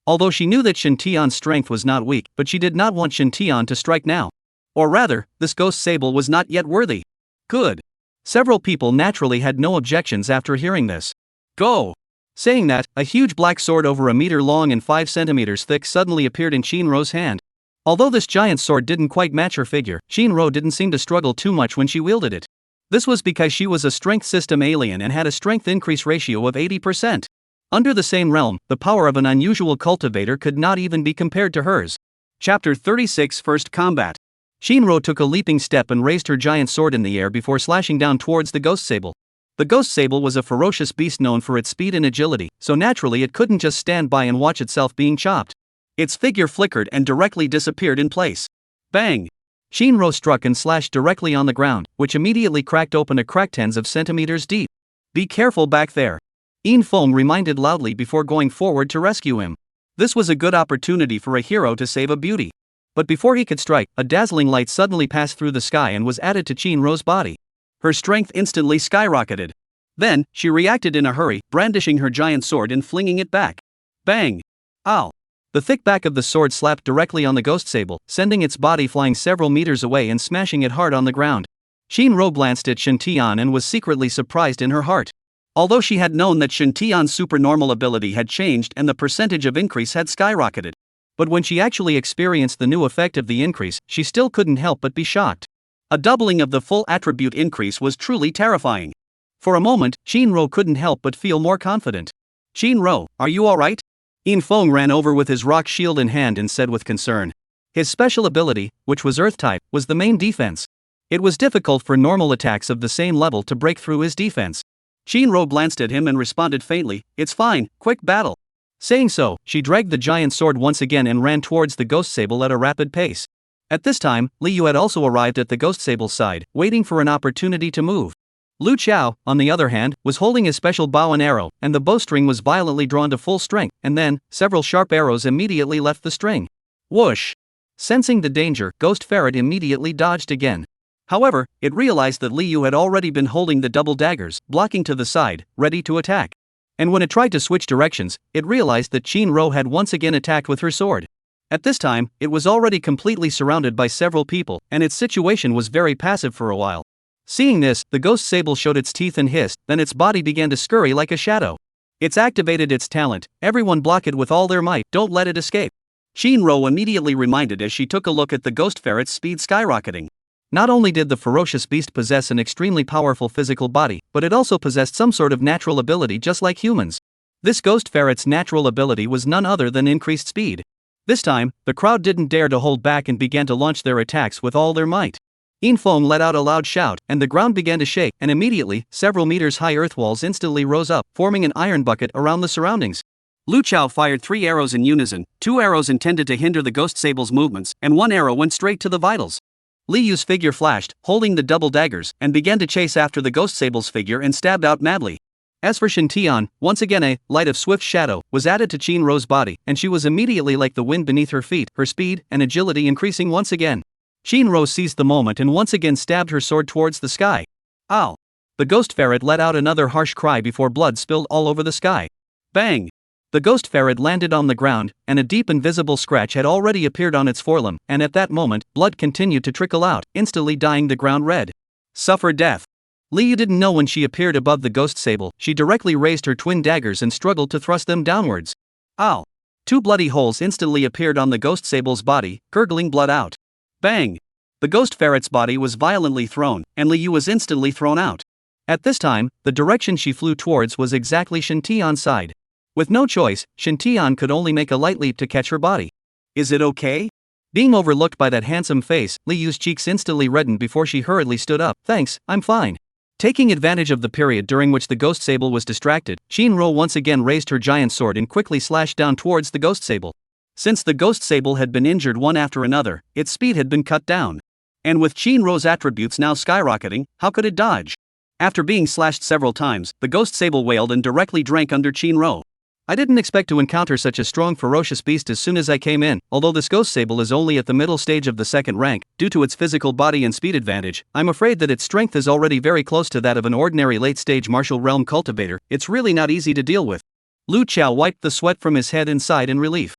Although she knew that Shintian's strength was not weak, but she did not want Shintian to strike now. Or rather, this ghost sable was not yet worthy. Good. Several people naturally had no objections after hearing this. Go! Saying that, a huge black sword over a meter long and 5 centimeters thick suddenly appeared in Shinro's hand. Although this giant sword didn't quite match her figure, Shinro didn't seem to struggle too much when she wielded it. This was because she was a strength system alien and had a strength increase ratio of 80%. Under the same realm, the power of an unusual cultivator could not even be compared to hers. Chapter 36 First Combat. Shinro took a leaping step and raised her giant sword in the air before slashing down towards the ghost sable. The ghost sable was a ferocious beast known for its speed and agility, so naturally it couldn't just stand by and watch itself being chopped. Its figure flickered and directly disappeared in place. Bang! Shinro struck and slashed directly on the ground, which immediately cracked open a crack tens of centimeters deep. "Be careful back there," Feng reminded loudly before going forward to rescue him. This was a good opportunity for a hero to save a beauty. But before he could strike, a dazzling light suddenly passed through the sky and was added to Shinro's body. Her strength instantly skyrocketed. Then, she reacted in a hurry, brandishing her giant sword and flinging it back. Bang! Ow! The thick back of the sword slapped directly on the ghost sable, sending its body flying several meters away and smashing it hard on the ground. Shinro glanced at Shintian and was secretly surprised in her heart. Although she had known that Shintian's supernormal ability had changed and the percentage of increase had skyrocketed. But when she actually experienced the new effect of the increase, she still couldn't help but be shocked. A doubling of the full attribute increase was truly terrifying. For a moment, Shinro couldn't help but feel more confident. "Shinro, are you alright?" Feng ran over with his rock shield in hand and said with concern. His special ability, which was Earth-type, was the main defense. It was difficult for normal attacks of the same level to break through his defense. Shinro glanced at him and responded faintly, "It's fine, quick battle." Saying so, she dragged the giant sword once again and ran towards the ghost sable at a rapid pace. At this time, Liu had also arrived at the ghost sable's side, waiting for an opportunity to move. Lu Chao, on the other hand, was holding his special bow and arrow, and the bowstring was violently drawn to full strength, and then, several sharp arrows immediately left the string. Whoosh! Sensing the danger, Ghost Ferret immediately dodged again. However, it realized that Liu had already been holding the double daggers, blocking to the side, ready to attack. And when it tried to switch directions, it realized that Shinro had once again attacked with her sword. At this time, it was already completely surrounded by several people, and its situation was very passive for a while. Seeing this, the ghost sable showed its teeth and hissed, then its body began to scurry like a shadow. It's activated its talent, "Everyone block it with all their might, don't let it escape." Shinro immediately reminded as she took a look at the ghost ferret's speed skyrocketing. Not only did the ferocious beast possess an extremely powerful physical body, but it also possessed some sort of natural ability just like humans. This ghost ferret's natural ability was none other than increased speed. This time, the crowd didn't dare to hold back and began to launch their attacks with all their might. Feng let out a loud shout, and the ground began to shake, and immediately, several meters high earth walls instantly rose up, forming an iron bucket around the surroundings. Lu Chao fired 3 arrows in unison, 2 arrows intended to hinder the ghost sable's movements, and 1 arrow went straight to the vitals. Liyu's figure flashed, holding the double daggers, and began to chase after the ghost sable's figure and stabbed out madly. As for Shintian, once again a light of swift shadow was added to Shinro's body, and she was immediately like the wind beneath her feet, her speed and agility increasing once again. Shinro seized the moment and once again stabbed her sword towards the sky. Ow! The ghost ferret let out another harsh cry before blood spilled all over the sky. Bang! The ghost ferret landed on the ground, and a deep invisible scratch had already appeared on its forelimb, and at that moment, blood continued to trickle out, instantly dyeing the ground red. Suffer death. Liu didn't know when she appeared above the ghost sable, she directly raised her twin daggers and struggled to thrust them downwards. Ow! 2 bloody holes instantly appeared on the ghost sable's body, gurgling blood out. Bang! The ghost ferret's body was violently thrown, and Liu was instantly thrown out. At this time, the direction she flew towards was exactly Shintian's side. With no choice, Shintian could only make a light leap to catch her body. Is it okay? Being overlooked by that handsome face, Liu's cheeks instantly reddened before she hurriedly stood up. Thanks, I'm fine. Taking advantage of the period during which the ghost sable was distracted, Shinro once again raised her giant sword and quickly slashed down towards the ghost sable. Since the ghost sable had been injured one after another, its speed had been cut down. And with Shinro's attributes now skyrocketing, how could it dodge? After being slashed several times, the ghost sable wailed and directly drank under Shinro. I didn't expect to encounter such a strong ferocious beast as soon as I came in. Although this ghost sable is only at the middle stage of the second rank, due to its physical body and speed advantage, I'm afraid that its strength is already very close to that of an ordinary late-stage martial realm cultivator. It's really not easy to deal with. Lu Chao wiped the sweat from his head and sighed in relief.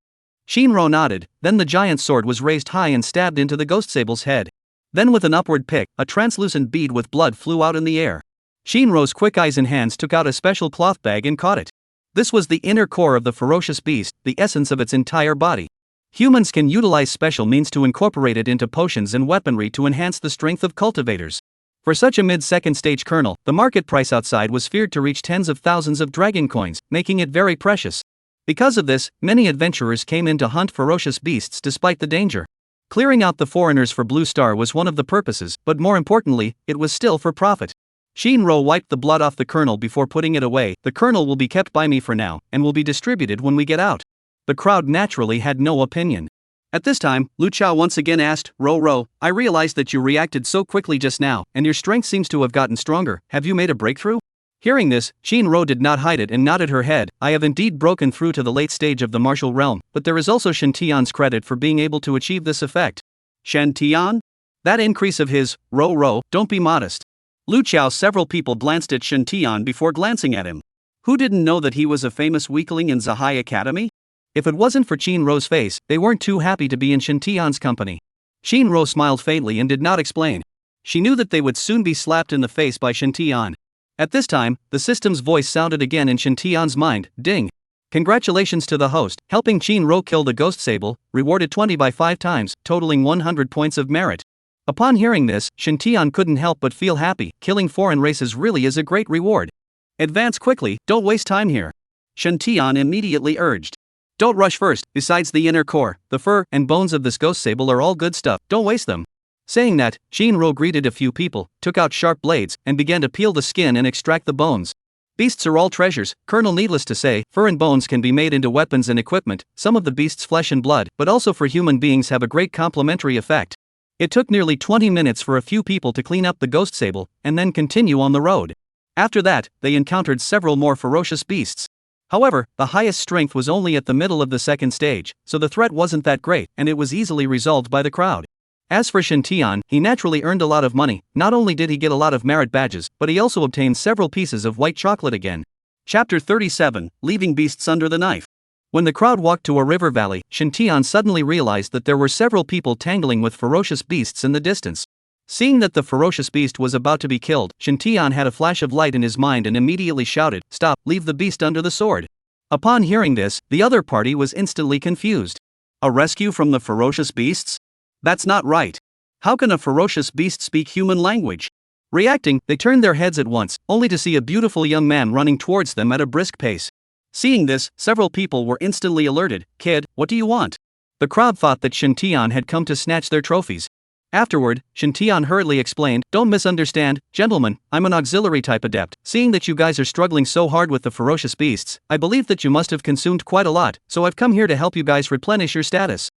Shinro nodded, then the giant sword was raised high and stabbed into the ghost sable's head. Then with an upward pick, a translucent bead with blood flew out in the air. Shinro's quick eyes and hands took out a special cloth bag and caught it. This was the inner core of the ferocious beast, the essence of its entire body. Humans can utilize special means to incorporate it into potions and weaponry to enhance the strength of cultivators. For such a mid-second stage kernel, the market price outside was feared to reach tens of thousands of dragon coins, making it very precious. Because of this, many adventurers came in to hunt ferocious beasts despite the danger. Clearing out the foreigners for Blue Star was one of the purposes, but more importantly, it was still for profit. Shinro wiped the blood off the kernel before putting it away. The kernel will be kept by me for now, and will be distributed when we get out. The crowd naturally had no opinion. At this time, Lu Chao once again asked, Ro, I realized that you reacted so quickly just now, and your strength seems to have gotten stronger. Have you made a breakthrough? Hearing this, Shinro did not hide it and nodded her head. I have indeed broken through to the late stage of the martial realm, but there is also Shen Tian's credit for being able to achieve this effect. Shen Tian? That increase of his, Ro, don't be modest. Lu Chao. Several people glanced at Shen Tian before glancing at him. Who didn't know that he was a famous weakling in Zahai Academy? If it wasn't for Shinro's face, they weren't too happy to be in Shen Tian's company. Shinro smiled faintly and did not explain. She knew that they would soon be slapped in the face by Shen Tian. At this time, the system's voice sounded again in Shen Tian's mind, ding. Congratulations to the host, helping Shinro kill the ghost sable, rewarded 20 by 5 times, totaling 100 points of merit. Upon hearing this, Shen Tian couldn't help but feel happy. Killing foreign races really is a great reward. Advance quickly, don't waste time here. Shen Tian immediately urged. Don't rush first, besides the inner core, the fur and bones of this ghost sable are all good stuff, don't waste them. Saying that, Shinro greeted a few people, took out sharp blades, and began to peel the skin and extract the bones. Beasts are all treasures, Colonel. Needless to say, fur and bones can be made into weapons and equipment, some of the beast's flesh and blood, but also for human beings have a great complementary effect. It took nearly 20 minutes for a few people to clean up the ghost sable, and then continue on the road. After that, they encountered several more ferocious beasts. However, the highest strength was only at the middle of the second stage, so the threat wasn't that great, and it was easily resolved by the crowd. As for Shen Tian, he naturally earned a lot of money. Not only did he get a lot of merit badges, but he also obtained several pieces of white chocolate again. Chapter 37, Leaving Beasts Under the Knife. When the crowd walked to a river valley, Shen Tian suddenly realized that there were several people tangling with ferocious beasts in the distance. Seeing that the ferocious beast was about to be killed, Shen Tian had a flash of light in his mind and immediately shouted, Stop, leave the beast under the sword. Upon hearing this, the other party was instantly confused. A rescue from the ferocious beasts? That's not right. How can a ferocious beast speak human language? Reacting, they turned their heads at once, only to see a beautiful young man running towards them at a brisk pace. Seeing this, several people were instantly alerted. Kid, what do you want? The crowd thought that Shen Tian had come to snatch their trophies. Afterward, Shen Tian hurriedly explained, Don't misunderstand, gentlemen, I'm an auxiliary type adept. Seeing that you guys are struggling so hard with the ferocious beasts, I believe that you must have consumed quite a lot, so I've come here to help you guys replenish your status.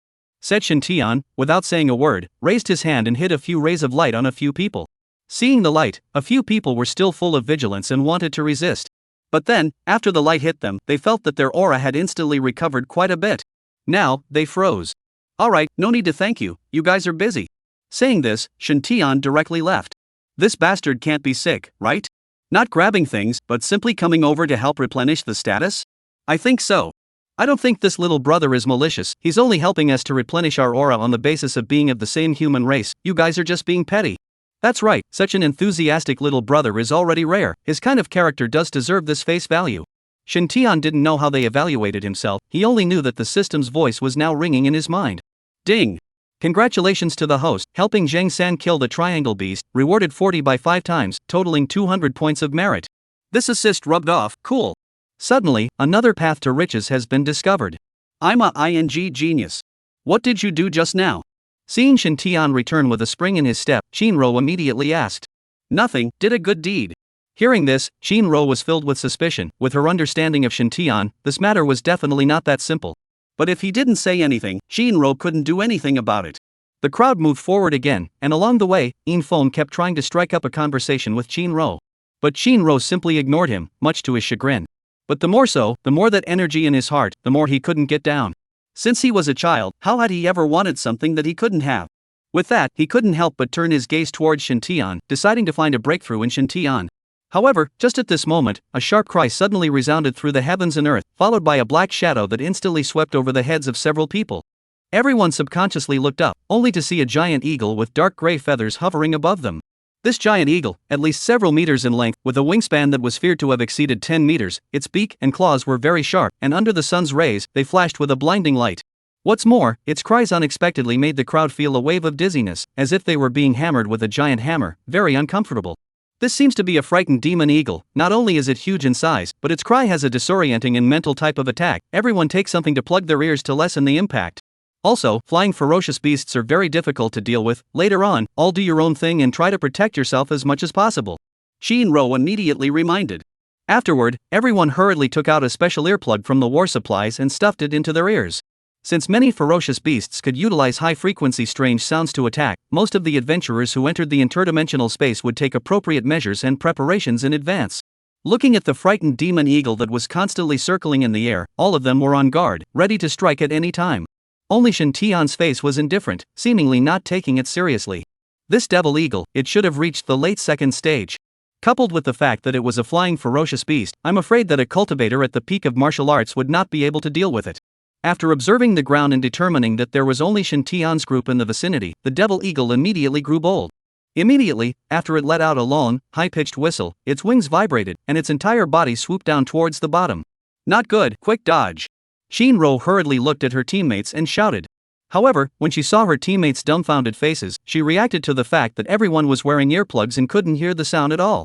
Said Shen Tian, without saying a word, raised his hand and hit a few rays of light on a few people. Seeing the light, a few people were still full of vigilance and wanted to resist. But then, after the light hit them, they felt that their aura had instantly recovered quite a bit. Now, they froze. Alright, no need to thank you, you guys are busy. Saying this, Shen Tian directly left. This bastard can't be sick, right? Not grabbing things, but simply coming over to help replenish the status? I think so. I don't think this little brother is malicious, he's only helping us to replenish our aura on the basis of being of the same human race. You guys are just being petty. That's right, such an enthusiastic little brother is already rare, his kind of character does deserve this face value. Shen Tian didn't know how they evaluated himself, he only knew that the system's voice was now ringing in his mind. Ding! Congratulations to the host, helping Zhang San kill the triangle beast, rewarded 40 by 5 times, totaling 200 points of merit. This assist rubbed off, cool. Suddenly, another path to riches has been discovered. I'm a ING genius. What did you do just now? Seeing Shen Tian return with a spring in his step, Shinro immediately asked. Nothing, did a good deed. Hearing this, Shinro was filled with suspicion. With her understanding of Shen Tian, this matter was definitely not that simple. But if he didn't say anything, Shinro couldn't do anything about it. The crowd moved forward again, and along the way, Infeng kept trying to strike up a conversation with Shinro. But Shinro simply ignored him, much to his chagrin. But the more that energy in his heart, the more he couldn't get down. Since he was a child, how had he ever wanted something that he couldn't have? With that, he couldn't help but turn his gaze towards Shen Tian, deciding to find a breakthrough in Shen Tian. However, just at this moment, a sharp cry suddenly resounded through the heavens and earth, followed by a black shadow that instantly swept over the heads of several people. Everyone subconsciously looked up, only to see a giant eagle with dark gray feathers hovering above them. This giant eagle, at least several meters in length, with a wingspan that was feared to have exceeded 10 meters, its beak and claws were very sharp, and under the sun's rays, they flashed with a blinding light. What's more, its cries unexpectedly made the crowd feel a wave of dizziness, as if they were being hammered with a giant hammer, very uncomfortable. This seems to be a frightened demon eagle. Not only is it huge in size, but its cry has a disorienting and mental type of attack. Everyone take something to plug their ears to lessen the impact. Also, flying ferocious beasts are very difficult to deal with. Later on, I'll do your own thing and try to protect yourself as much as possible. Shinro immediately reminded. Afterward, everyone hurriedly took out a special earplug from the war supplies and stuffed it into their ears. Since many ferocious beasts could utilize high-frequency strange sounds to attack, most of the adventurers who entered the interdimensional space would take appropriate measures and preparations in advance. Looking at the frightened demon eagle that was constantly circling in the air, all of them were on guard, ready to strike at any time. Only Shintian's face was indifferent, seemingly not taking it seriously. This devil eagle, it should have reached the late second stage. Coupled with the fact that it was a flying ferocious beast, I'm afraid that a cultivator at the peak of martial arts would not be able to deal with it. After observing the ground and determining that there was only Shintian's group in the vicinity, the devil eagle immediately grew bold. Immediately, after it let out a long, high-pitched whistle, its wings vibrated, and its entire body swooped down towards the bottom. Not good, quick dodge. Shinro hurriedly looked at her teammates and shouted. However, when she saw her teammates' dumbfounded faces, she reacted to the fact that everyone was wearing earplugs and couldn't hear the sound at all.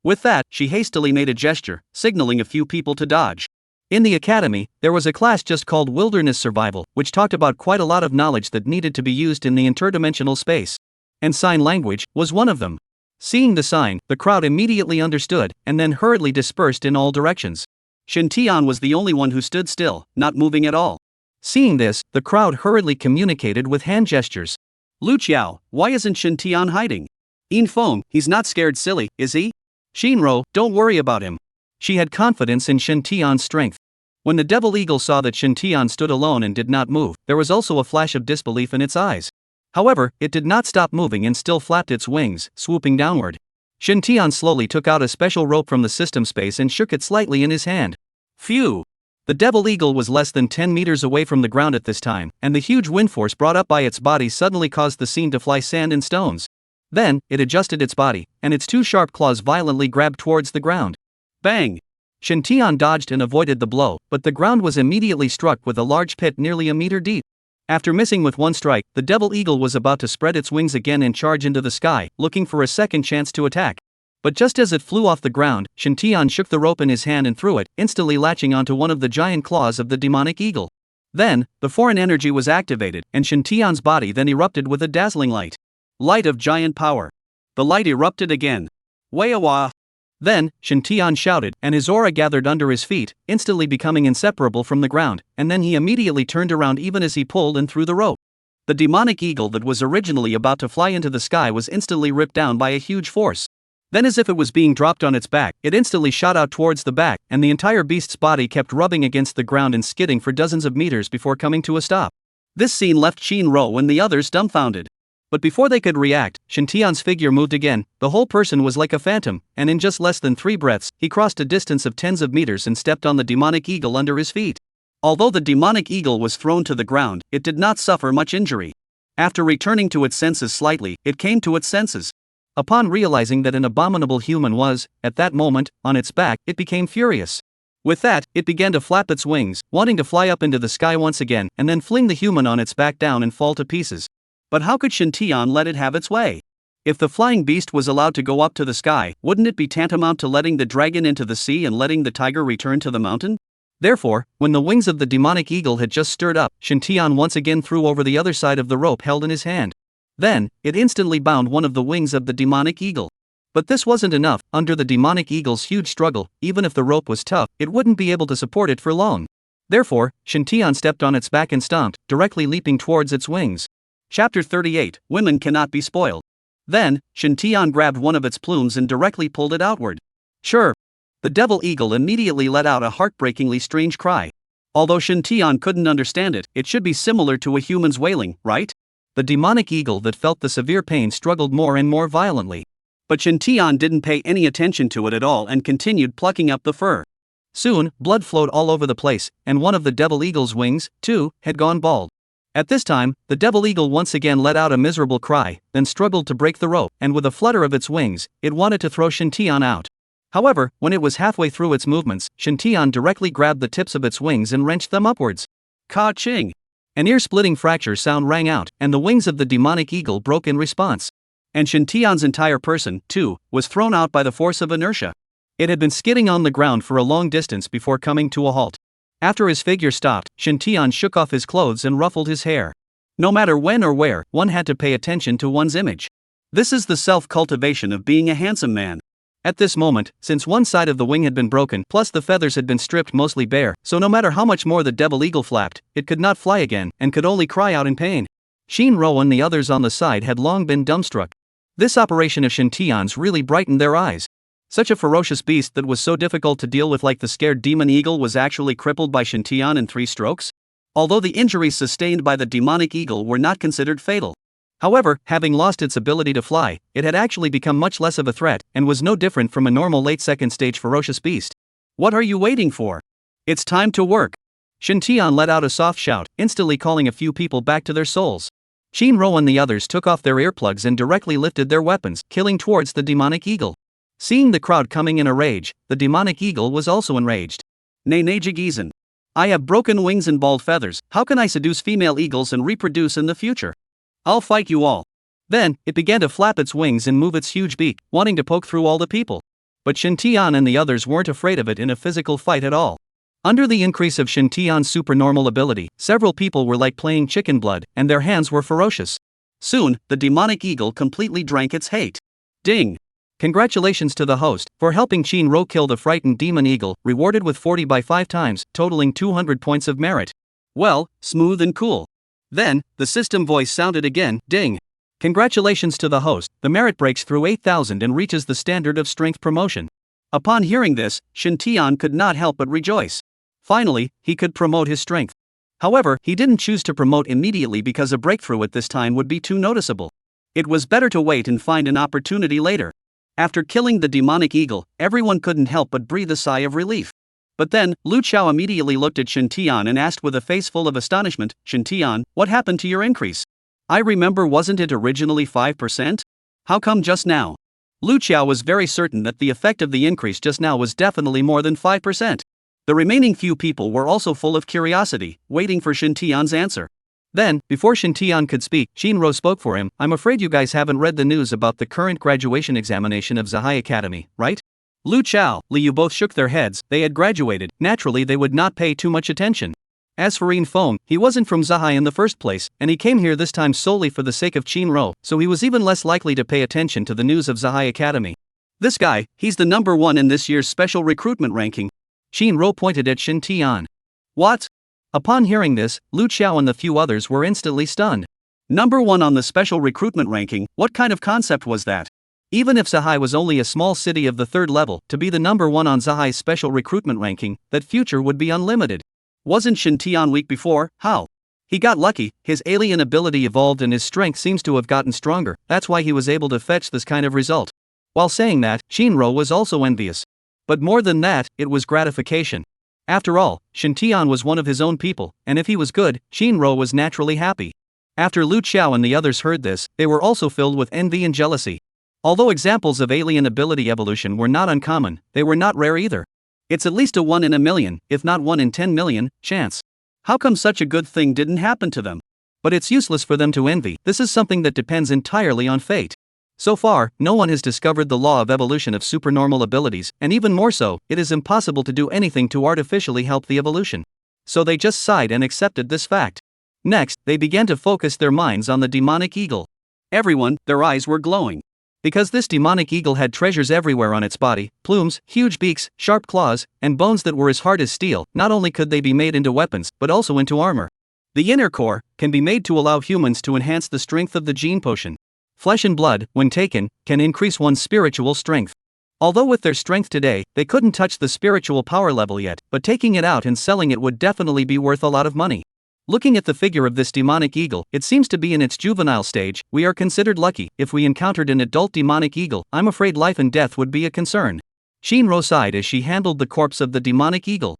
With that, she hastily made a gesture, signaling a few people to dodge. In the academy, there was a class just called Wilderness Survival, which talked about quite a lot of knowledge that needed to be used in the interdimensional space. And sign language was one of them. Seeing the sign, the crowd immediately understood, and then hurriedly dispersed in all directions. Shintian was the only one who stood still, not moving at all. Seeing this, the crowd hurriedly communicated with hand gestures. Lu Qiao, why isn't Shintian hiding? In Feng, he's not scared silly, is he? Shinro, don't worry about him. She had confidence in Shintian's strength. When the devil eagle saw that Shintian stood alone and did not move, there was also a flash of disbelief in its eyes. However, it did not stop moving and still flapped its wings, swooping downward. Shintian slowly took out a special rope from the system space and shook it slightly in his hand. Phew! The devil eagle was less than 10 meters away from the ground at this time, and the huge wind force brought up by its body suddenly caused the scene to fly sand and stones. Then, it adjusted its body, and its two sharp claws violently grabbed towards the ground. Bang! Shintian dodged and avoided the blow, but the ground was immediately struck with a large pit nearly a meter deep. After missing with one strike, the devil eagle was about to spread its wings again and charge into the sky, looking for a second chance to attack. But just as it flew off the ground, Shintian shook the rope in his hand and threw it, instantly latching onto one of the giant claws of the demonic eagle. Then, the foreign energy was activated, and Shintian's body then erupted with a dazzling light. Light of giant power. The light erupted again. Wayawa! Then, Shintian shouted, and his aura gathered under his feet, instantly becoming inseparable from the ground, and then he immediately turned around even as he pulled and threw the rope. The demonic eagle that was originally about to fly into the sky was instantly ripped down by a huge force. Then as if it was being dropped on its back, it instantly shot out towards the back, and the entire beast's body kept rubbing against the ground and skidding for dozens of meters before coming to a stop. This scene left Shinro and the others dumbfounded. But before they could react, Shintian's figure moved again. The whole person was like a phantom, and in just less than 3 breaths, he crossed a distance of tens of meters and stepped on the demonic eagle under his feet. Although the demonic eagle was thrown to the ground, it did not suffer much injury. After returning to its senses slightly, it came to its senses. Upon realizing that an abominable human was, at that moment, on its back, it became furious. With that, it began to flap its wings, wanting to fly up into the sky once again and then fling the human on its back down and fall to pieces. But how could Shintian let it have its way? If the flying beast was allowed to go up to the sky, wouldn't it be tantamount to letting the dragon into the sea and letting the tiger return to the mountain? Therefore, when the wings of the demonic eagle had just stirred up, Shintian once again threw over the other side of the rope held in his hand. Then, it instantly bound one of the wings of the demonic eagle. But this wasn't enough. Under the demonic eagle's huge struggle, even if the rope was tough, it wouldn't be able to support it for long. Therefore, Shintian stepped on its back and stomped, directly leaping towards its wings. Chapter 38, Women Cannot Be Spoiled. Then, Shintian grabbed one of its plumes and directly pulled it outward. Sure. The devil eagle immediately let out a heartbreakingly strange cry. Although Shintian couldn't understand it, it should be similar to a human's wailing, right? The demonic eagle that felt the severe pain struggled more and more violently. But Shintian didn't pay any attention to it at all and continued plucking up the fur. Soon, blood flowed all over the place, and one of the devil eagle's wings, too, had gone bald. At this time, the devil eagle once again let out a miserable cry, then struggled to break the rope, and with a flutter of its wings, it wanted to throw Shintian out. However, when it was halfway through its movements, Shintian directly grabbed the tips of its wings and wrenched them upwards. Ka-ching! An ear-splitting fracture sound rang out, and the wings of the demonic eagle broke in response. And Shintian's entire person, too, was thrown out by the force of inertia. It had been skidding on the ground for a long distance before coming to a halt. After his figure stopped, Shintian shook off his clothes and ruffled his hair. No matter when or where, one had to pay attention to one's image. This is the self-cultivation of being a handsome man. At this moment, since one side of the wing had been broken, plus the feathers had been stripped mostly bare, so no matter how much more the devil eagle flapped, it could not fly again, and could only cry out in pain. Shinro and the others on the side had long been dumbstruck. This operation of Shintian's really brightened their eyes. Such a ferocious beast that was so difficult to deal with, like the scared demon eagle, was actually crippled by Shintian in 3 strokes? Although the injuries sustained by the demonic eagle were not considered fatal. However, having lost its ability to fly, it had actually become much less of a threat, and was no different from a normal late second stage ferocious beast. What are you waiting for? It's time to work. Shintian let out a soft shout, instantly calling a few people back to their souls. Shinro and the others took off their earplugs and directly lifted their weapons, killing towards the demonic eagle. Seeing the crowd coming in a rage, the demonic eagle was also enraged. Nay Jigizan. I have broken wings and bald feathers, how can I seduce female eagles and reproduce in the future? I'll fight you all. Then, it began to flap its wings and move its huge beak, wanting to poke through all the people. But Shintian and the others weren't afraid of it in a physical fight at all. Under the increase of Shintian's supernormal ability, several people were like playing chicken blood, and their hands were ferocious. Soon, the demonic eagle completely drank its hate. Ding! Congratulations to the host for helping Shinro kill the frightened demon eagle, rewarded with 40 by 5 times, totaling 200 points of merit. Well, smooth and cool. Then, the system voice sounded again, ding. Congratulations to the host, the merit breaks through 8,000 and reaches the standard of strength promotion. Upon hearing this, Shintian could not help but rejoice. Finally, he could promote his strength. However, he didn't choose to promote immediately because a breakthrough at this time would be too noticeable. It was better to wait and find an opportunity later. After killing the demonic eagle, everyone couldn't help but breathe a sigh of relief. But then, Lu Chao immediately looked at Shintian and asked with a face full of astonishment, Shintian, what happened to your increase? I remember, wasn't it originally 5%? How come just now? Lu Chao was very certain that the effect of the increase just now was definitely more than 5%. The remaining few people were also full of curiosity, waiting for Shintian's answer. Then, before Shintian could speak, Shinro spoke for him. I'm afraid you guys haven't read the news about the current graduation examination of Zahai Academy, right? Lu Chao, Liu both shook their heads. They had graduated, naturally they would not pay too much attention. As for Yin Feng, he wasn't from Zahai in the first place, and he came here this time solely for the sake of Shinro, so he was even less likely to pay attention to the news of Zahai Academy. This guy, he's the number 1 in this year's special recruitment ranking. Shinro pointed at Shintian. What? Upon hearing this, Lu Chao and the few others were instantly stunned. Number 1 on the special recruitment ranking, what kind of concept was that? Even if Zahai was only a small city of the 3rd level, to be the number 1 on Zahai's special recruitment ranking, that future would be unlimited. Wasn't Shintian weak before? How? He got lucky, his alien ability evolved and his strength seems to have gotten stronger, that's why he was able to fetch this kind of result. While saying that, Shinro was also envious. But more than that, it was gratification. After all, Shintian was one of his own people, and if he was good, Shinro was naturally happy. After Lu Chao and the others heard this, they were also filled with envy and jealousy. Although examples of alien ability evolution were not uncommon, they were not rare either. It's at least a 1 in a million, if not 1 in 10 million, chance. How come such a good thing didn't happen to them? But it's useless for them to envy, this is something that depends entirely on fate. So far, no one has discovered the law of evolution of supernormal abilities, and even more so, it is impossible to do anything to artificially help the evolution. So they just sighed and accepted this fact. Next, they began to focus their minds on the demonic eagle. Everyone, their eyes were glowing. Because this demonic eagle had treasures everywhere on its body, plumes, huge beaks, sharp claws, and bones that were as hard as steel, not only could they be made into weapons, but also into armor. The inner core can be made to allow humans to enhance the strength of the gene potion. Flesh and blood, when taken, can increase one's spiritual strength. Although with their strength today, they couldn't touch the spiritual power level yet, but taking it out and selling it would definitely be worth a lot of money. Looking at the figure of this demonic eagle, it seems to be in its juvenile stage. We are considered lucky. If we encountered an adult demonic eagle, I'm afraid life and death would be a concern. Shinro sighed as she handled the corpse of the demonic eagle.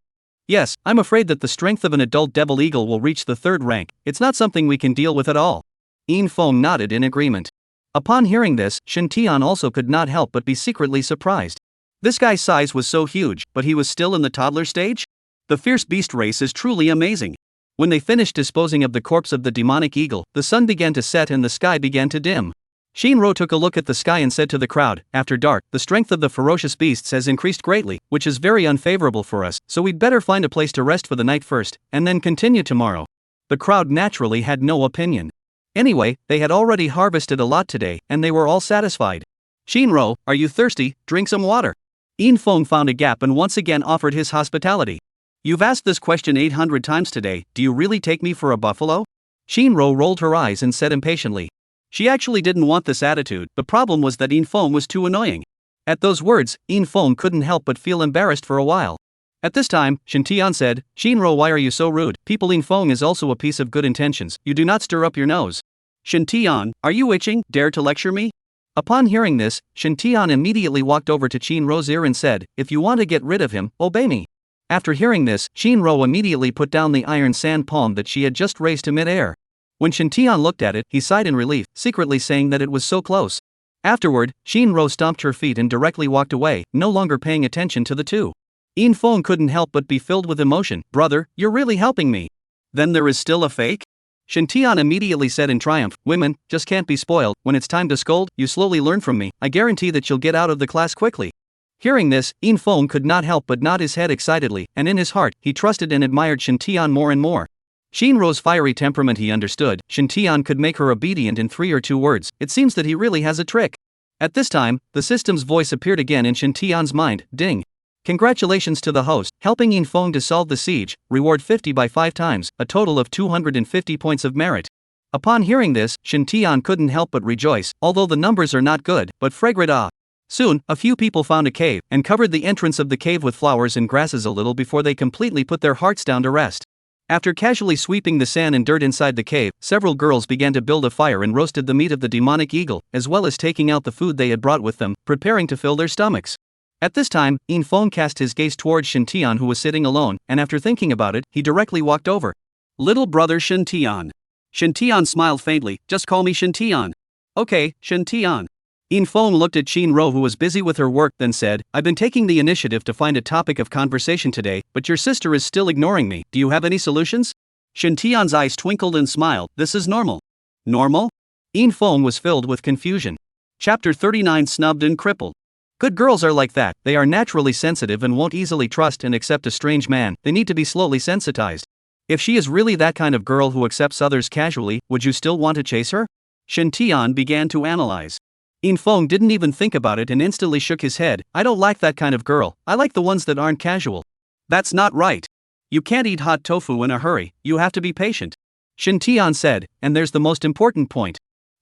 Yes, I'm afraid that the strength of an adult devil eagle will reach the 3rd rank. It's not something we can deal with at all. Yin Feng nodded in agreement. Upon hearing this, Shintian also could not help but be secretly surprised. This guy's size was so huge, but he was still in the toddler stage? The fierce beast race is truly amazing. When they finished disposing of the corpse of the demonic eagle, the sun began to set and the sky began to dim. Shinro took a look at the sky and said to the crowd, after dark, the strength of the ferocious beasts has increased greatly, which is very unfavorable for us, so we'd better find a place to rest for the night first, and then continue tomorrow. The crowd naturally had no opinion. Anyway, they had already harvested a lot today, and they were all satisfied. Shinro, are you thirsty? Drink some water. Infeng found a gap and once again offered his hospitality. You've asked this question 800 times today, do you really take me for a buffalo? Shinro rolled her eyes and said impatiently. She actually didn't want this attitude, the problem was that Infeng was too annoying. At those words, Infeng couldn't help but feel embarrassed for a while. At this time, Shintian said, Shinro, why are you so rude? People, Infeng is also a piece of good intentions, you do not stir up your nose. Shintian, are you itching? Dare to lecture me? Upon hearing this, Shintian immediately walked over to Shinro's ear and said, if you want to get rid of him, obey me. After hearing this, Shinro immediately put down the iron sand palm that she had just raised to mid-air. When Shintian looked at it, he sighed in relief, secretly saying that it was so close. Afterward, Shinro stomped her feet and directly walked away, no longer paying attention to the two. Infeng couldn't help but be filled with emotion. Brother, you're really helping me. Then there is still a fake? Shintian immediately said in triumph, women just can't be spoiled. When it's time to scold, you slowly learn from me. I guarantee that you'll get out of the class quickly. Hearing this, Infeng could not help but nod his head excitedly, and in his heart, he trusted and admired Shintian more and more. Shinro's fiery temperament he understood, Shintian could make her obedient in 3 or 2 words, it seems that he really has a trick. At this time, the system's voice appeared again in Shintian's mind, ding. Congratulations to the host, helping Infeng to solve the siege, reward 50 by 5 times, a total of 250 points of merit. Upon hearing this, Shintian couldn't help but rejoice, although the numbers are not good, but fragrant ah. Soon, a few people found a cave, and covered the entrance of the cave with flowers and grasses a little before they completely put their hearts down to rest. After casually sweeping the sand and dirt inside the cave, several girls began to build a fire and roasted the meat of the demonic eagle, as well as taking out the food they had brought with them, preparing to fill their stomachs. At this time, Infeng cast his gaze towards Shintian who was sitting alone, and after thinking about it, he directly walked over. Little brother Shintian. Shintian smiled faintly, just call me Shintian. Okay, Shintian. Infeng looked at Shinro who was busy with her work, then said, I've been taking the initiative to find a topic of conversation today, but your sister is still ignoring me. Do you have any solutions? Shintian's eyes twinkled and smiled, this is normal. Normal? Infeng was filled with confusion. Chapter 39 Snubbed and Crippled. Good girls are like that, they are naturally sensitive and won't easily trust and accept a strange man, they need to be slowly sensitized. If she is really that kind of girl who accepts others casually, would you still want to chase her? Shintian began to analyze. Infeng didn't even think about it and instantly shook his head, I don't like that kind of girl, I like the ones that aren't casual. That's not right. You can't eat hot tofu in a hurry, you have to be patient. Shintian said, and there's the most important point.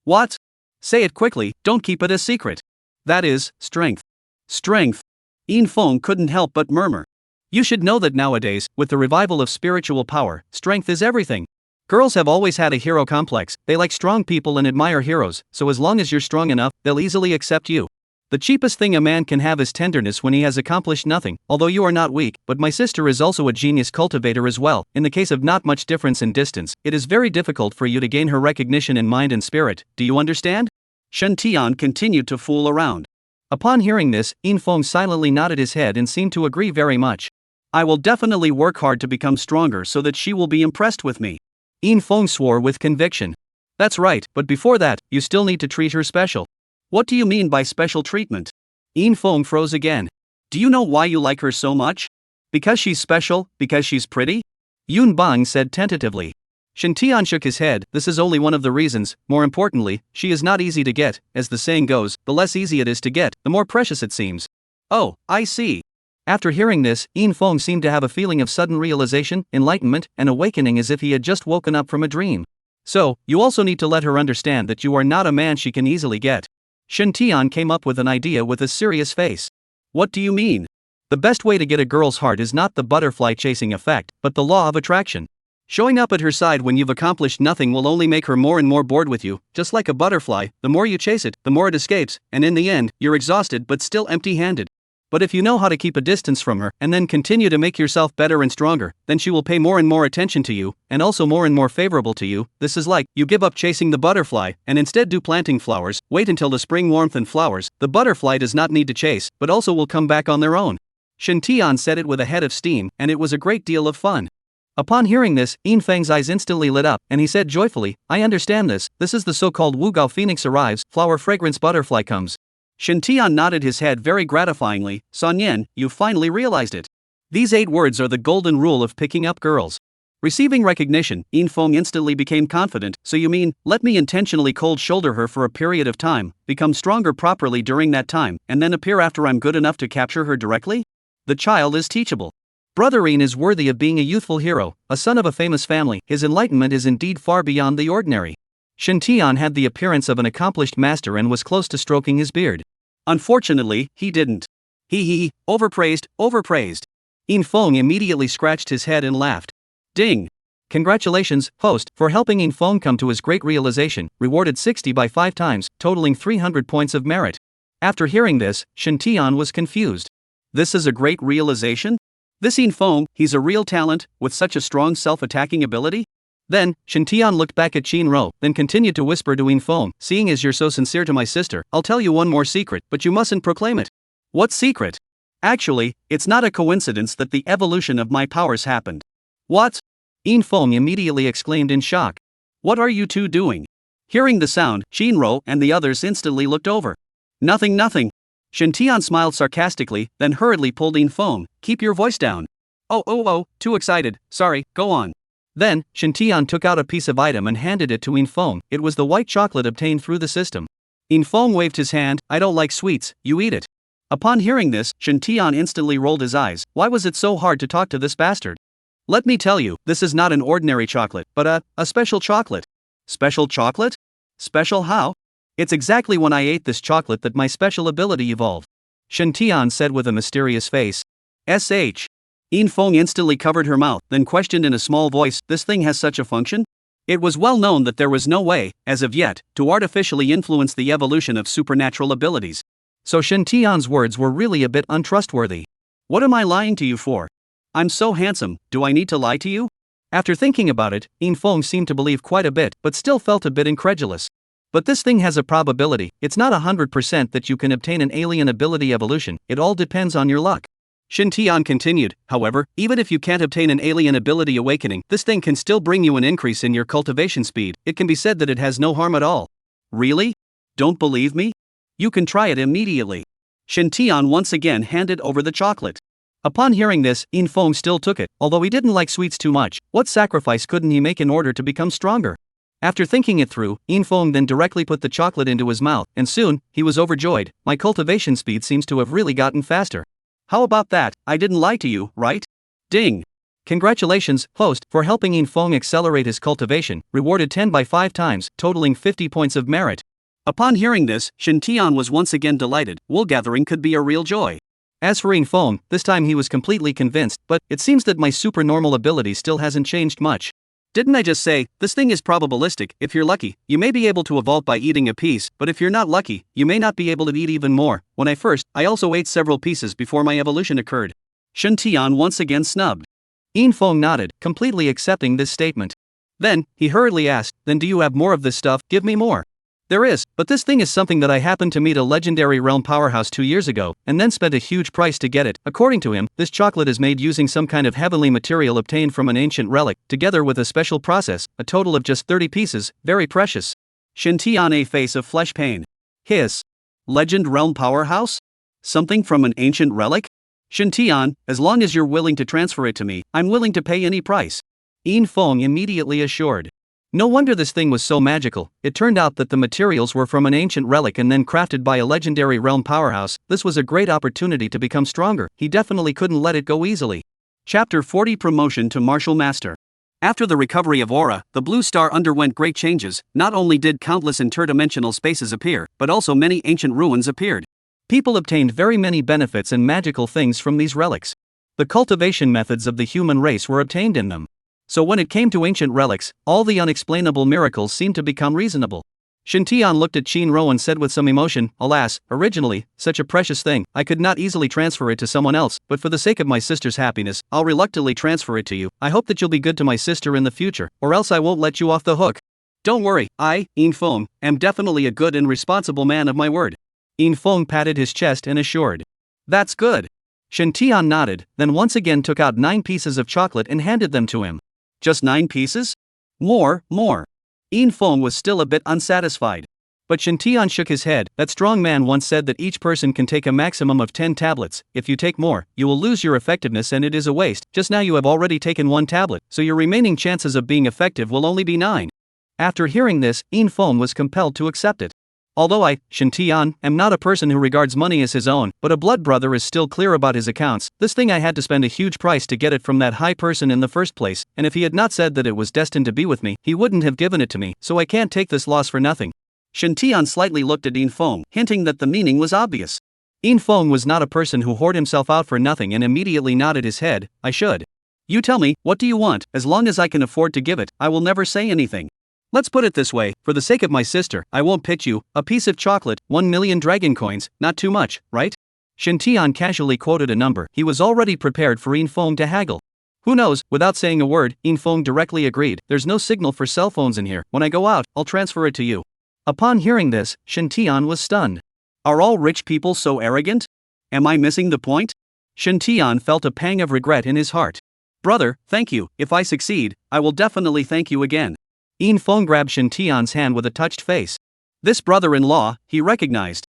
What? Say it quickly, don't keep it a secret. That is, strength. Strength. Infeng couldn't help but murmur. You should know that nowadays, with the revival of spiritual power, strength is everything. Girls have always had a hero complex, they like strong people and admire heroes, so as long as you're strong enough, they'll easily accept you. The cheapest thing a man can have is tenderness when he has accomplished nothing, although you are not weak, but my sister is also a genius cultivator as well. In the case of not much difference in distance, it is very difficult for you to gain her recognition in mind and spirit, do you understand? Shintian continued to fool around. Upon hearing this, Infeng silently nodded his head and seemed to agree very much. I will definitely work hard to become stronger so that she will be impressed with me. Infeng swore with conviction. That's right, but before that, you still need to treat her special. What do you mean by special treatment? Infeng froze again. Do you know why you like her so much? Because she's special, because she's pretty? Yun Bang said tentatively. Shintian shook his head, this is only one of the reasons, more importantly, she is not easy to get, as the saying goes, the less easy it is to get, the more precious it seems. Oh, I see. After hearing this, Infeng seemed to have a feeling of sudden realization, enlightenment, and awakening as if he had just woken up from a dream. So, you also need to let her understand that you are not a man she can easily get. Shintian came up with an idea with a serious face. What do you mean? The best way to get a girl's heart is not the butterfly chasing effect, but the law of attraction. Showing up at her side when you've accomplished nothing will only make her more and more bored with you, just like a butterfly, the more you chase it, the more it escapes, and in the end, you're exhausted but still empty-handed. But if you know how to keep a distance from her, and then continue to make yourself better and stronger, then she will pay more and more attention to you, and also more and more favorable to you. This is like, you give up chasing the butterfly, and instead do planting flowers, wait until the spring warmth and flowers, the butterfly does not need to chase, but also will come back on their own. Shintian said it with a head of steam, and it was a great deal of fun. Upon hearing this, Yin Feng's eyes instantly lit up, and he said joyfully, I understand this, this is the so-called Wu Gao Phoenix arrives, flower fragrance butterfly comes. Shen Tian nodded his head very gratifyingly, Son Yen, you finally realized it. These 8 words are the golden rule of picking up girls. Receiving recognition, Yin Feng instantly became confident, so you mean, let me intentionally cold shoulder her for a period of time, become stronger properly during that time, and then appear after I'm good enough to capture her directly? The child is teachable. Brother Yin is worthy of being a youthful hero, a son of a famous family, his enlightenment is indeed far beyond the ordinary. Shen Tian had the appearance of an accomplished master and was close to stroking his beard. Unfortunately, he didn't. Overpraised. Yin Feng immediately scratched his head and laughed. Ding! Congratulations, host, for helping Yin Feng come to his great realization, rewarded 60 by 5 times, totaling 300 points of merit. After hearing this, Shen Tian was confused. This is a great realization? This Yin Feng, he's a real talent, with such a strong self-attacking ability? Then, Shen Tian looked back at Qin Ro, then continued to whisper to Yin Feng, seeing as you're so sincere to my sister, I'll tell you one more secret, but you mustn't proclaim it. What secret? Actually, it's not a coincidence that the evolution of my powers happened. What? Yin Feng immediately exclaimed in shock. What are you two doing? Hearing the sound, Qin Ro and the others instantly looked over. Nothing. Shen Tian smiled sarcastically, then hurriedly pulled Yin Feng, keep your voice down. Oh, too excited, sorry, go on. Then, Shen Tian took out a piece of item and handed it to Yin Feng, it was the white chocolate obtained through the system. Yin Feng waved his hand, I don't like sweets, you eat it. Upon hearing this, Shen Tian instantly rolled his eyes, why was it so hard to talk to this bastard? Let me tell you, this is not an ordinary chocolate, but a special chocolate. Special chocolate? Special how? It's exactly when I ate this chocolate that my special ability evolved. Shen Tian said with a mysterious face. SH. Yin Feng instantly covered her mouth, then questioned in a small voice, this thing has such a function? It was well known that there was no way, as of yet, to artificially influence the evolution of supernatural abilities. So Shen Tian's words were really a bit untrustworthy. What am I lying to you for? I'm so handsome, do I need to lie to you? After thinking about it, Yin Feng seemed to believe quite a bit, but still felt a bit incredulous. But this thing has a probability, it's not 100% that you can obtain an alien ability evolution, it all depends on your luck. Shen Tian continued, however, even if you can't obtain an alien ability awakening, this thing can still bring you an increase in your cultivation speed, it can be said that it has no harm at all. Really? Don't believe me? You can try it immediately. Shen Tian once again handed over the chocolate. Upon hearing this, Yin Feng still took it, although he didn't like sweets too much, what sacrifice couldn't he make in order to become stronger? After thinking it through, Yin Feng then directly put the chocolate into his mouth, and soon, he was overjoyed, my cultivation speed seems to have really gotten faster. How about that, I didn't lie to you, right? Ding! Congratulations, host, for helping Yin Feng accelerate his cultivation, rewarded 10 by 5 times, totaling 50 points of merit. Upon hearing this, Shen Tian was once again delighted, wool gathering could be a real joy. As for Yin Feng, this time he was completely convinced, but it seems that my supernormal ability still hasn't changed much. Didn't I just say, this thing is probabilistic, if you're lucky, you may be able to evolve by eating a piece, but if you're not lucky, you may not be able to eat even more. When I also ate several pieces before my evolution occurred. Shen Tian once again snubbed. Yin Feng nodded, completely accepting this statement. Then, he hurriedly asked, then do you have more of this stuff, give me more. There is, but this thing is something that I happened to meet a legendary realm powerhouse 2 years ago, and then spent a huge price to get it. According to him, this chocolate is made using some kind of heavenly material obtained from an ancient relic, together with a special process, a total of just 30 pieces, very precious. Shen Tian a face of flesh pain. Hiss. Legend realm powerhouse? Something from an ancient relic? Shen Tian, as long as you're willing to transfer it to me, I'm willing to pay any price. Yin Feng immediately assured. No wonder this thing was so magical, it turned out that the materials were from an ancient relic and then crafted by a legendary realm powerhouse. This was a great opportunity to become stronger, he definitely couldn't let it go easily. Chapter 40 Promotion to Martial Master. After the recovery of Aura, the Blue Star underwent great changes, not only did countless interdimensional spaces appear, but also many ancient ruins appeared. People obtained very many benefits and magical things from these relics. The cultivation methods of the human race were obtained in them. So when it came to ancient relics, all the unexplainable miracles seemed to become reasonable. Shen Tian looked at Qin Ro and said with some emotion, alas, originally, such a precious thing, I could not easily transfer it to someone else, but for the sake of my sister's happiness, I'll reluctantly transfer it to you. I hope that you'll be good to my sister in the future, or else I won't let you off the hook. Don't worry, I, Yin Feng, am definitely a good and responsible man of my word. Yin Feng patted his chest and assured. That's good. Shen Tian nodded, then once again took out 9 pieces of chocolate and handed them to him. Just 9 pieces? More. In Feng was still a bit unsatisfied. But Shintian shook his head. That strong man once said that each person can take a maximum of 10 tablets. If you take more, you will lose your effectiveness and it is a waste. Just now you have already taken 1 tablet, so your remaining chances of being effective will only be 9. After hearing this, In Feng was compelled to accept it. Although I, Shintian, am not a person who regards money as his own, but a blood brother is still clear about his accounts, this thing I had to spend a huge price to get it from that high person in the first place, and if he had not said that it was destined to be with me, he wouldn't have given it to me, so I can't take this loss for nothing. Shintian slightly looked at In Feng, hinting that the meaning was obvious. In Feng was not a person who hoard himself out for nothing and immediately nodded his head. I should. You tell me, what do you want? As long as I can afford to give it, I will never say anything. Let's put it this way, for the sake of my sister, I won't pitch you, a piece of chocolate, 1 million dragon coins, not too much, right? Shintian casually quoted a number. He was already prepared for In Feng to haggle. Who knows, without saying a word, In Feng directly agreed. There's no signal for cell phones in here. When I go out, I'll transfer it to you. Upon hearing this, Shintian was stunned. Are all rich people so arrogant? Am I missing the point? Shintian felt a pang of regret in his heart. Brother, thank you. If I succeed, I will definitely thank you again. In Feng grabbed Shintian's hand with a touched face. This brother-in-law, he recognized.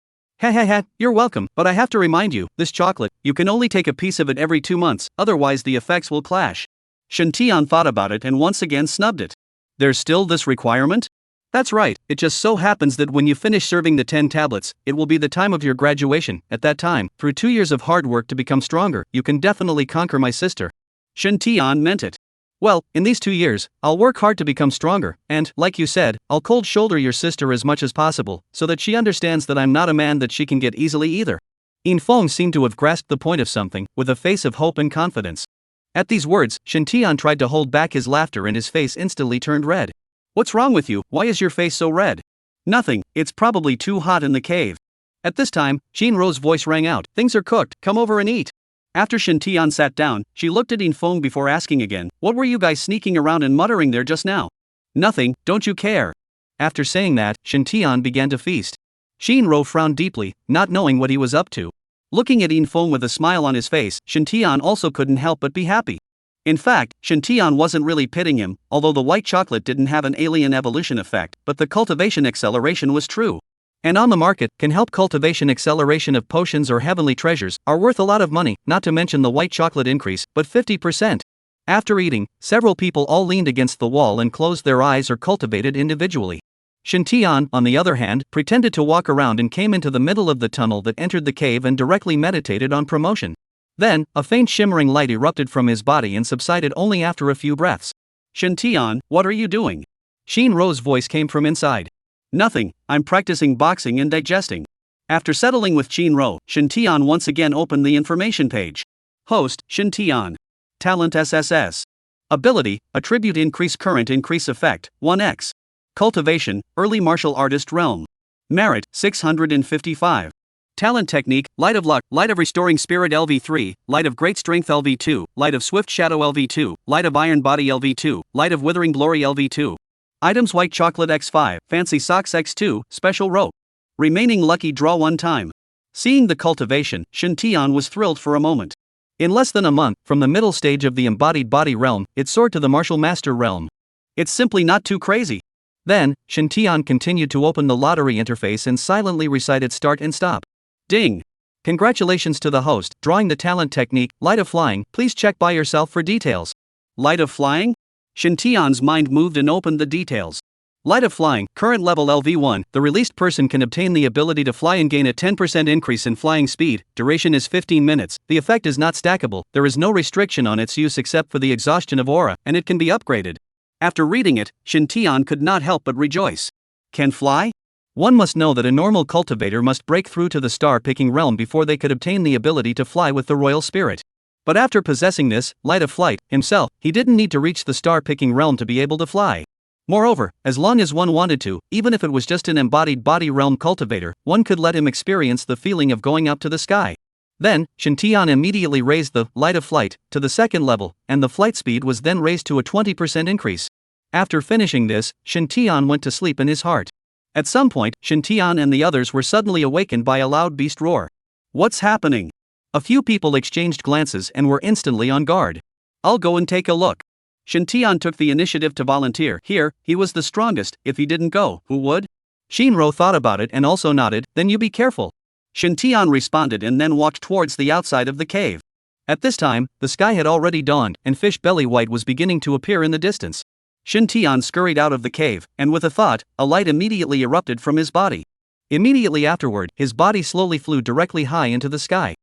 You're welcome, but I have to remind you, this chocolate, you can only take a piece of it every 2 months, otherwise the effects will clash. Shintian thought about it and once again snubbed it. There's still this requirement? That's right, it just so happens that when you finish serving the 10 tablets, it will be the time of your graduation. At that time, through 2 years of hard work to become stronger, you can definitely conquer my sister. Shintian meant it. Well, in these 2 years, I'll work hard to become stronger, and, like you said, I'll cold shoulder your sister as much as possible, so that she understands that I'm not a man that she can get easily either. In Feng seemed to have grasped the point of something, with a face of hope and confidence. At these words, Shintian tried to hold back his laughter and his face instantly turned red. What's wrong with you? Why is your face so red? Nothing, it's probably too hot in the cave. At this time, Shinro's voice rang out. Things are cooked, come over and eat. After Shintian sat down, she looked at In Feng before asking again, what were you guys sneaking around and muttering there just now? Nothing, don't you care? After saying that, Shintian began to feast. Shinro frowned deeply, not knowing what he was up to. Looking at In Feng with a smile on his face, Shintian also couldn't help but be happy. In fact, Shintian wasn't really pitying him, although the white chocolate didn't have an alien evolution effect, but the cultivation acceleration was true. And on the market, can help cultivation acceleration of potions or heavenly treasures, are worth a lot of money, not to mention the white chocolate increase, but 50%. After eating, several people all leaned against the wall and closed their eyes or cultivated individually. Shintian, on the other hand, pretended to walk around and came into the middle of the tunnel that entered the cave and directly meditated on promotion. Then, a faint shimmering light erupted from his body and subsided only after a few breaths. Shintian, what are you doing? Shinro's voice came from inside. Nothing, I'm practicing boxing and digesting. After settling with Shinro, Shintian once again opened the information page. Host, Shintian. Talent SSS. Ability, attribute increase current increase effect, 1x. Cultivation, early martial artist realm. Merit, 655. Talent technique, light of luck, light of restoring spirit LV3, light of great strength LV2, light of swift shadow LV2, light of iron body LV2, light of withering glory LV2. Items white chocolate X5, fancy socks X2, special rope. Remaining lucky draw 1 time. Seeing the cultivation, Shintian was thrilled for a moment. In less than a month, from the middle stage of the embodied body realm, it soared to the martial master realm. It's simply not too crazy. Then, Shintian continued to open the lottery interface and silently recited start and stop. Ding! Congratulations to the host, drawing the talent technique, light of flying, please check by yourself for details. Light of flying? Shintian's mind moved and opened the details. Light of flying, current level LV1, the released person can obtain the ability to fly and gain a 10% increase in flying speed, duration is 15 minutes, the effect is not stackable, there is no restriction on its use except for the exhaustion of aura, and it can be upgraded. After reading it, Shintian could not help but rejoice. Can fly? One must know that a normal cultivator must break through to the star-picking realm before they could obtain the ability to fly with the royal spirit. But after possessing this, light of flight, himself, he didn't need to reach the star-picking realm to be able to fly. Moreover, as long as one wanted to, even if it was just an embodied body realm cultivator, one could let him experience the feeling of going up to the sky. Then, Shintian immediately raised the light of flight to the 2nd level, and the flight speed was then raised to a 20% increase. After finishing this, Shintian went to sleep in his heart. At some point, Shintian and the others were suddenly awakened by a loud beast roar. What's happening? A few people exchanged glances and were instantly on guard. I'll go and take a look. Shin Tian took the initiative to volunteer. Here, he was the strongest. If he didn't go, who would? Shinro thought about it and also nodded. Then you be careful. Shin Tian responded and then walked towards the outside of the cave. At this time, the sky had already dawned, and fish belly white was beginning to appear in the distance. Shin Tian scurried out of the cave, and with a thought, a light immediately erupted from his body. Immediately afterward, his body slowly flew directly high into the sky.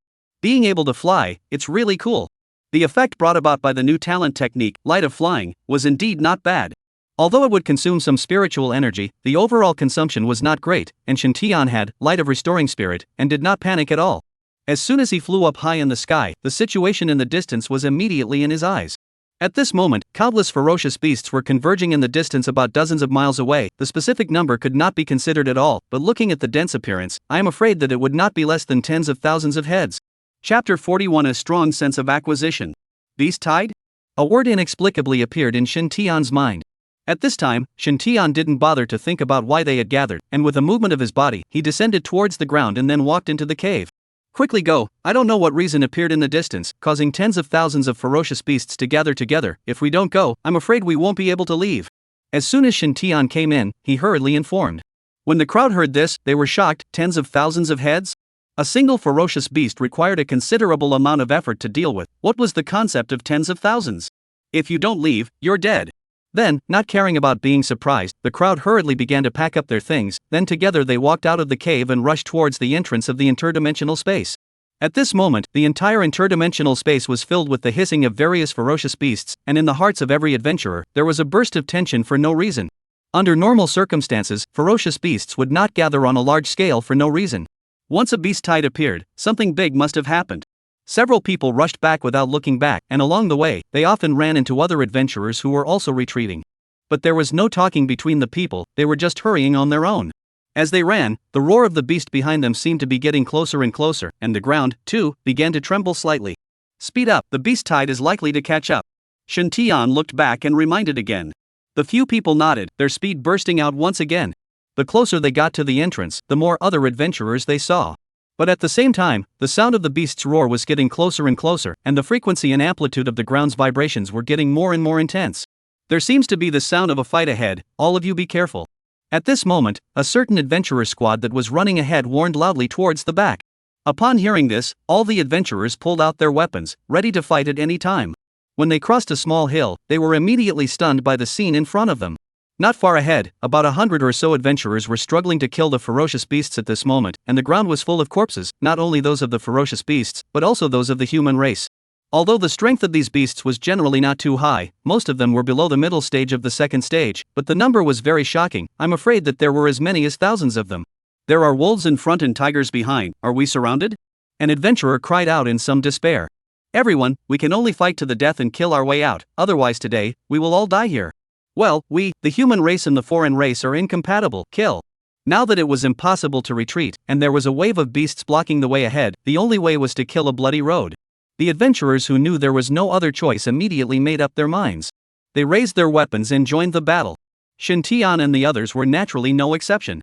Being able to fly, it's really cool. The effect brought about by the new talent technique, light of flying, was indeed not bad. Although it would consume some spiritual energy, the overall consumption was not great, and Shin Tian had light of restoring spirit, and did not panic at all. As soon as he flew up high in the sky, the situation in the distance was immediately in his eyes. At this moment, countless ferocious beasts were converging in the distance about dozens of miles away. The specific number could not be considered at all, but looking at the dense appearance, I am afraid that it would not be less than tens of thousands of heads. Chapter 41. A strong sense of acquisition. Beast tide? A word inexplicably appeared in Shin Tian's mind. At this time, Shin Tian didn't bother to think about why they had gathered, and with a movement of his body, he descended towards the ground and then walked into the cave. Quickly go, I don't know what reason appeared in the distance, causing tens of thousands of ferocious beasts to gather together. If we don't go, I'm afraid we won't be able to leave. As soon as Shin Tian came in, he hurriedly informed. When the crowd heard this, they were shocked. Tens of thousands of heads? A single ferocious beast required a considerable amount of effort to deal with. What was the concept of tens of thousands? If you don't leave, you're dead. Then, not caring about being surprised, the crowd hurriedly began to pack up their things. Then together they walked out of the cave and rushed towards the entrance of the interdimensional space. At this moment, the entire interdimensional space was filled with the hissing of various ferocious beasts, and in the hearts of every adventurer, there was a burst of tension for no reason. Under normal circumstances, ferocious beasts would not gather on a large scale for no reason. Once a beast tide appeared, something big must have happened. Several people rushed back without looking back, and along the way, they often ran into other adventurers who were also retreating. But there was no talking between the people, they were just hurrying on their own. As they ran, the roar of the beast behind them seemed to be getting closer and closer, and the ground, too, began to tremble slightly. Speed up, the beast tide is likely to catch up. Shin Tian looked back and reminded again. The few people nodded, their speed bursting out once again. The closer they got to the entrance, the more other adventurers they saw. But at the same time, the sound of the beast's roar was getting closer and closer, and the frequency and amplitude of the ground's vibrations were getting more and more intense. There seems to be the sound of a fight ahead, all of you be careful. At this moment, a certain adventurer squad that was running ahead warned loudly towards the back. Upon hearing this, all the adventurers pulled out their weapons, ready to fight at any time. When they crossed a small hill, they were immediately stunned by the scene in front of them. Not far ahead, about 100 or so adventurers were struggling to kill the ferocious beasts at this moment, and the ground was full of corpses, not only those of the ferocious beasts, but also those of the human race. Although the strength of these beasts was generally not too high, most of them were below the middle stage of the second stage, but the number was very shocking. I'm afraid that there were as many as thousands of them. There are wolves in front and tigers behind, are we surrounded? An adventurer cried out in some despair. Everyone, we can only fight to the death and kill our way out, otherwise today, we will all die here. Well, we, the human race and the foreign race are incompatible. Kill. Now that it was impossible to retreat, and there was a wave of beasts blocking the way ahead, the only way was to kill a bloody road. The adventurers who knew there was no other choice immediately made up their minds. They raised their weapons and joined the battle. Shin Tian and the others were naturally no exception.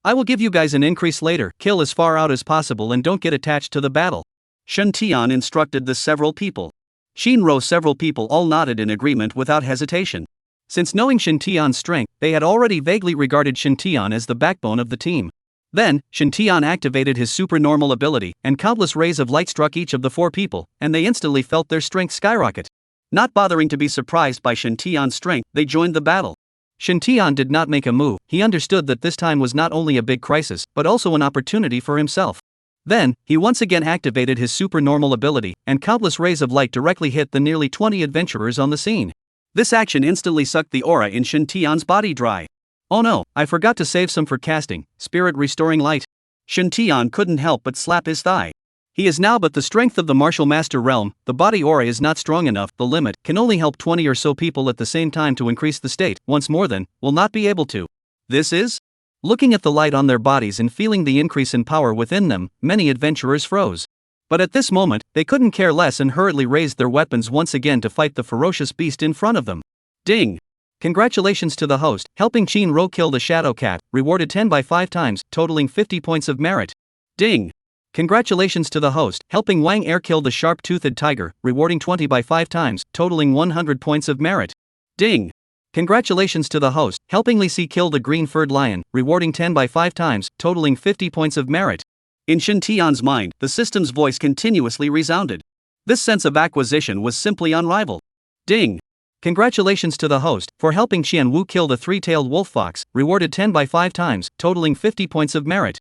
I will give you guys an increase later, kill as far out as possible and don't get attached to the battle. Shin Tian instructed the several people. Shinro several people all nodded in agreement without hesitation. Since knowing Shin Tian's strength, they had already vaguely regarded Shin Tian as the backbone of the team. Then, Shin Tian activated his supernormal ability, and countless rays of light struck each of the four people, and they instantly felt their strength skyrocket. Not bothering to be surprised by Shin Tian's strength, they joined the battle. Shin Tian did not make a move. He understood that this time was not only a big crisis, but also an opportunity for himself. Then, he once again activated his supernormal ability, and countless rays of light directly hit the nearly 20 adventurers on the scene. This action instantly sucked the aura in Shin Tian's body dry. Oh no, I forgot to save some for casting, spirit restoring light. Shin Tian couldn't help but slap his thigh. He is now but the strength of the martial master realm, the body aura is not strong enough, the limit can only help 20 or so people at the same time to increase the state, once more than, will not be able to. This is? Looking at the light on their bodies and feeling the increase in power within them, many adventurers froze. But at this moment, they couldn't care less and hurriedly raised their weapons once again to fight the ferocious beast in front of them. Ding! Congratulations to the host, helping Shinro kill the shadow cat, rewarded 10 by 5 times, totaling 50 points of merit. Ding! Congratulations to the host, helping Wang Air kill the sharp-toothed tiger, rewarding 20 by 5 times, totaling 100 points of merit. Ding! Congratulations to the host, helping Lisi kill the green-furred lion, rewarding 10 by 5 times, totaling 50 points of merit. In Shin Tian's mind, the system's voice continuously resounded. This sense of acquisition was simply unrivaled. Ding! Congratulations to the host, for helping Qian Wu kill the three-tailed wolf fox, rewarded 10 by 5 times, totaling 50 points of merit.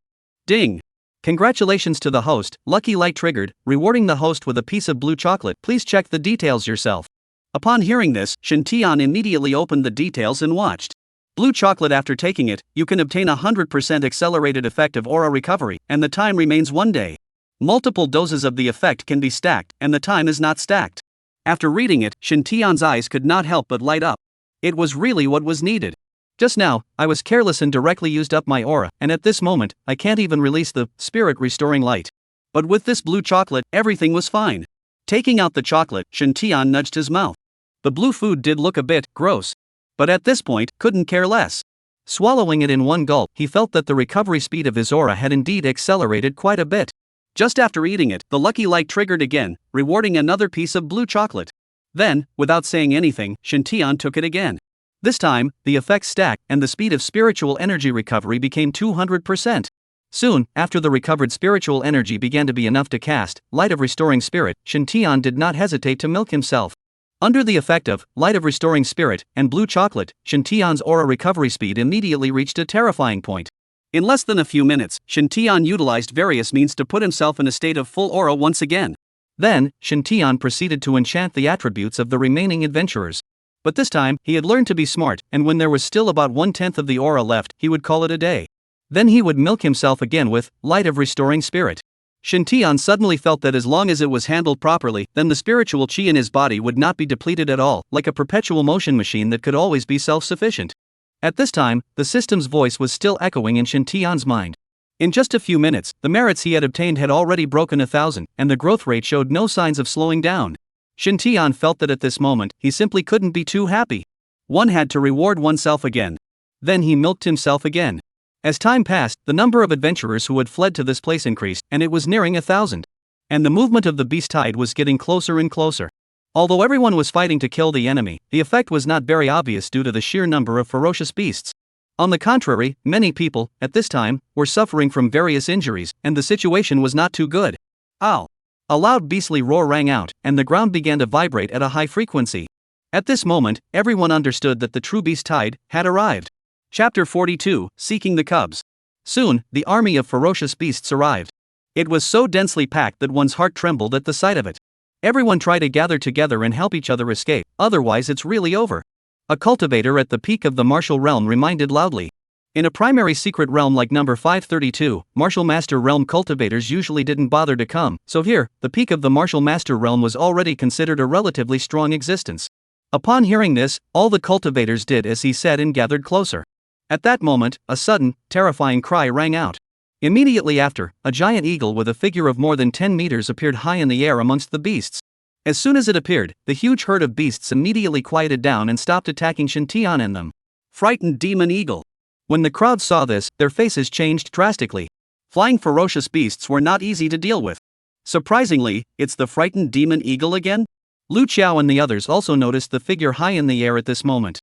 Ding! Congratulations to the host, lucky light triggered, rewarding the host with a piece of blue chocolate. Please check the details yourself. Upon hearing this, Shin Tian immediately opened the details and watched. Blue chocolate. After taking it, you can obtain 100% accelerated effect of aura recovery, and the time remains 1 day. Multiple doses of the effect can be stacked, and the time is not stacked. After reading it, Shin Tian's eyes could not help but light up. It was really what was needed. Just now, I was careless and directly used up my aura, and at this moment, I can't even release the spirit restoring light. But with this blue chocolate, everything was fine. Taking out the chocolate, Shin Tian nudged his mouth. The blue food did look a bit gross, but at this point, couldn't care less. Swallowing it in one gulp, he felt that the recovery speed of his aura had indeed accelerated quite a bit. Just after eating it, the lucky light triggered again, rewarding another piece of blue chocolate. Then, without saying anything, Shin Tian took it again. This time, the effects stacked, and the speed of spiritual energy recovery became 200%. Soon, after the recovered spiritual energy began to be enough to cast Light of Restoring Spirit, Shin Tian did not hesitate to milk himself. Under the effect of Light of Restoring Spirit and blue chocolate, Shin Tian's aura recovery speed immediately reached a terrifying point. In less than a few minutes, Shin Tian utilized various means to put himself in a state of full aura once again. Then, Shin Tian proceeded to enchant the attributes of the remaining adventurers. But this time, he had learned to be smart, and when there was still about 1/10 of the aura left, he would call it a day. Then he would milk himself again with Light of Restoring Spirit. Shin Tian suddenly felt that as long as it was handled properly, then the spiritual qi in his body would not be depleted at all, like a perpetual motion machine that could always be self-sufficient. At this time, the system's voice was still echoing in Shin Tian's mind. In just a few minutes, the merits he had obtained had already broken 1,000, and the growth rate showed no signs of slowing down. Shin Tian felt that at this moment, he simply couldn't be too happy. One had to reward oneself again. Then he milked himself again. As time passed, the number of adventurers who had fled to this place increased, and it was nearing 1,000. And the movement of the beast tide was getting closer and closer. Although everyone was fighting to kill the enemy, the effect was not very obvious due to the sheer number of ferocious beasts. On the contrary, many people, at this time, were suffering from various injuries, and the situation was not too good. Ow! A loud beastly roar rang out, and the ground began to vibrate at a high frequency. At this moment, everyone understood that the true beast tide had arrived. Chapter 42, Seeking the Cubs. Soon, the army of ferocious beasts arrived. It was so densely packed that one's heart trembled at the sight of it. Everyone tried to gather together and help each other escape, otherwise it's really over. A cultivator at the peak of the martial realm reminded loudly. In a primary secret realm like number 532, martial master realm cultivators usually didn't bother to come, so here, the peak of the martial master realm was already considered a relatively strong existence. Upon hearing this, all the cultivators did as he said and gathered closer. At that moment, a sudden, terrifying cry rang out. Immediately after, a giant eagle with a figure of more than 10 meters appeared high in the air amongst the beasts. As soon as it appeared, the huge herd of beasts immediately quieted down and stopped attacking Shin Tian and them. Frightened demon eagle. When the crowd saw this, their faces changed drastically. Flying ferocious beasts were not easy to deal with. Surprisingly, it's the frightened demon eagle again? Lu Qiao and the others also noticed the figure high in the air at this moment.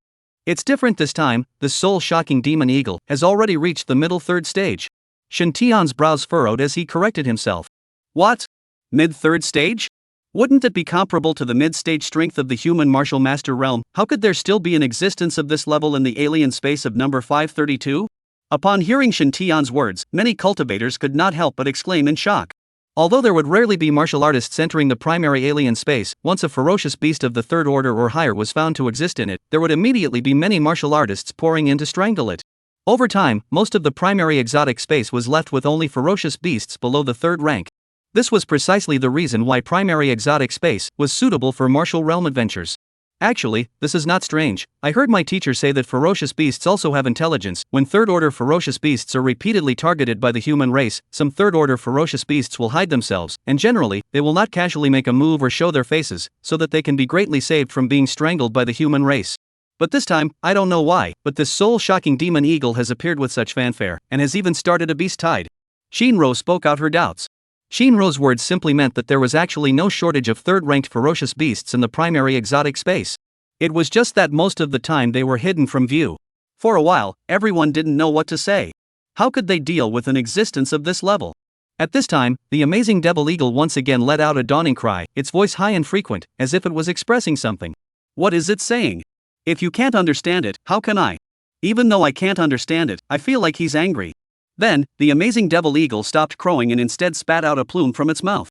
It's different this time, the soul-shocking demon eagle has already reached the middle third stage. Shin Tian's brows furrowed as he corrected himself. What? Mid-third stage? Wouldn't it be comparable to the mid-stage strength of the human martial master realm? How could there still be an existence of this level in the alien space of number 532? Upon hearing Shin Tian's words, many cultivators could not help but exclaim in shock. Although there would rarely be martial artists entering the primary alien space, once a ferocious beast of the third order or higher was found to exist in it, there would immediately be many martial artists pouring in to strangle it. Over time, most of the primary exotic space was left with only ferocious beasts below the third rank. This was precisely the reason why primary exotic space was suitable for martial realm adventures. Actually, this is not strange. I heard my teacher say that ferocious beasts also have intelligence. When third-order ferocious beasts are repeatedly targeted by the human race, some third-order ferocious beasts will hide themselves, and generally, they will not casually make a move or show their faces, so that they can be greatly saved from being strangled by the human race. But this time, I don't know why, but this soul-shocking demon eagle has appeared with such fanfare, and has even started a beast tide. Shinro spoke out her doubts. Shinro's words simply meant that there was actually no shortage of third-ranked ferocious beasts in the primary exotic space. It was just that most of the time they were hidden from view. For a while, everyone didn't know what to say. How could they deal with an existence of this level? At this time, the amazing devil eagle once again let out a dawning cry, its voice high and frequent, as if it was expressing something. What is it saying? If you can't understand it, how can I? Even though I can't understand it, I feel like he's angry. Then, the amazing devil eagle stopped crowing and instead spat out a plume from its mouth.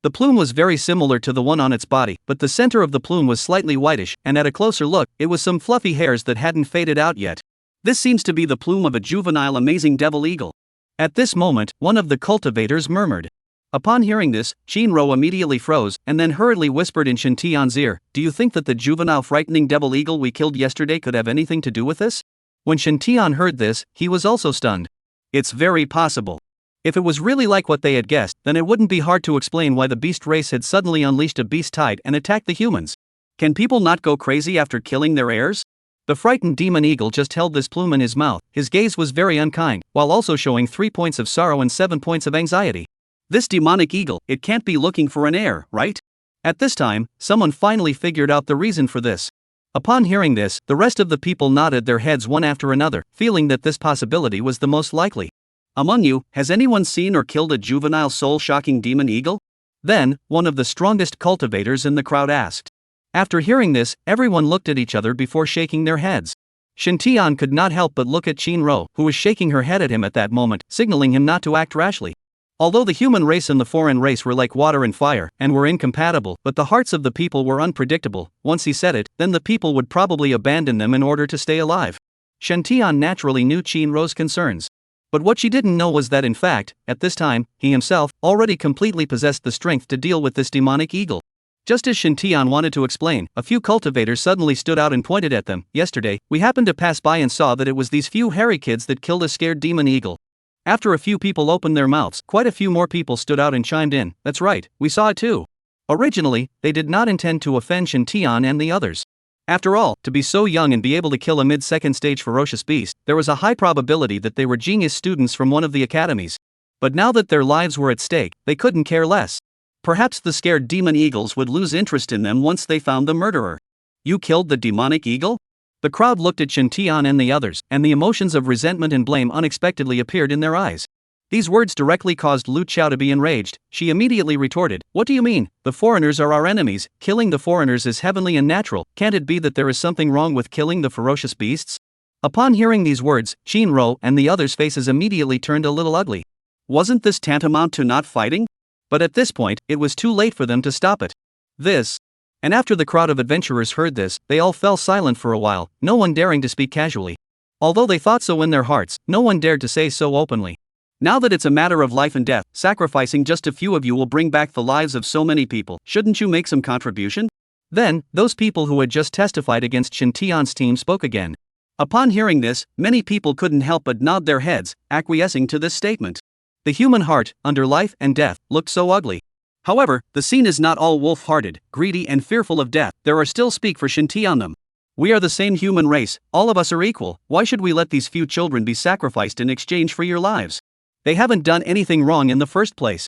The plume was very similar to the one on its body, but the center of the plume was slightly whitish, and at a closer look, it was some fluffy hairs that hadn't faded out yet. This seems to be the plume of a juvenile amazing devil eagle. At this moment, one of the cultivators murmured. Upon hearing this, Shinro immediately froze, and then hurriedly whispered in Shintian's ear, "Do you think that the juvenile frightening devil eagle we killed yesterday could have anything to do with this?" When Shintian heard this, he was also stunned. It's very possible. If it was really like what they had guessed, then it wouldn't be hard to explain why the beast race had suddenly unleashed a beast tide and attacked the humans. Can people not go crazy after killing their heirs? The frightened demon eagle just held this plume in his mouth. His gaze was very unkind, while also showing 3 points of sorrow and 7 points of anxiety. This demonic eagle, it can't be looking for an heir, right? At this time, someone finally figured out the reason for this. Upon hearing this, the rest of the people nodded their heads one after another, feeling that this possibility was the most likely. Among you, has anyone seen or killed a juvenile soul-shocking demon eagle? Then, one of the strongest cultivators in the crowd asked. After hearing this, everyone looked at each other before shaking their heads. Shintian could not help but look at Shinro, who was shaking her head at him at that moment, signaling him not to act rashly. Although the human race and the foreign race were like water and fire, and were incompatible, but the hearts of the people were unpredictable. Once he said it, then the people would probably abandon them in order to stay alive. Shintian naturally knew Shinro's concerns. But what she didn't know was that in fact, at this time, he himself already completely possessed the strength to deal with this demonic eagle. Just as Shintian wanted to explain, a few cultivators suddenly stood out and pointed at them. Yesterday, we happened to pass by and saw that it was these few hairy kids that killed a scared demon eagle. After a few people opened their mouths, quite a few more people stood out and chimed in. That's right, we saw it too. Originally, they did not intend to offend Shintian and the others. After all, to be so young and be able to kill a mid-second stage ferocious beast, there was a high probability that they were genius students from one of the academies. But now that their lives were at stake, they couldn't care less. Perhaps the scared demon eagles would lose interest in them once they found the murderer. You killed the demonic eagle? The crowd looked at Shintian and the others, and the emotions of resentment and blame unexpectedly appeared in their eyes. These words directly caused Lu Qiao to be enraged. She immediately retorted, "What do you mean? The foreigners are our enemies. Killing the foreigners is heavenly and natural. Can't it be that there is something wrong with killing the ferocious beasts?" Upon hearing these words, Shinro and the others' faces immediately turned a little ugly. Wasn't this tantamount to not fighting? But at this point, it was too late for them to stop it. And after the crowd of adventurers heard this, they all fell silent for a while, no one daring to speak casually. Although they thought so in their hearts, no one dared to say so openly. Now that it's a matter of life and death, sacrificing just a few of you will bring back the lives of so many people. Shouldn't you make some contribution? Then, those people who had just testified against Shintian's team spoke again. Upon hearing this, many people couldn't help but nod their heads, acquiescing to this statement. The human heart, under life and death, looked so ugly. However, the scene is not all wolf-hearted, greedy and fearful of death. There are still speak for Shintian them. We are the same human race, all of us are equal. Why should we let these few children be sacrificed in exchange for your lives? They haven't done anything wrong in the first place.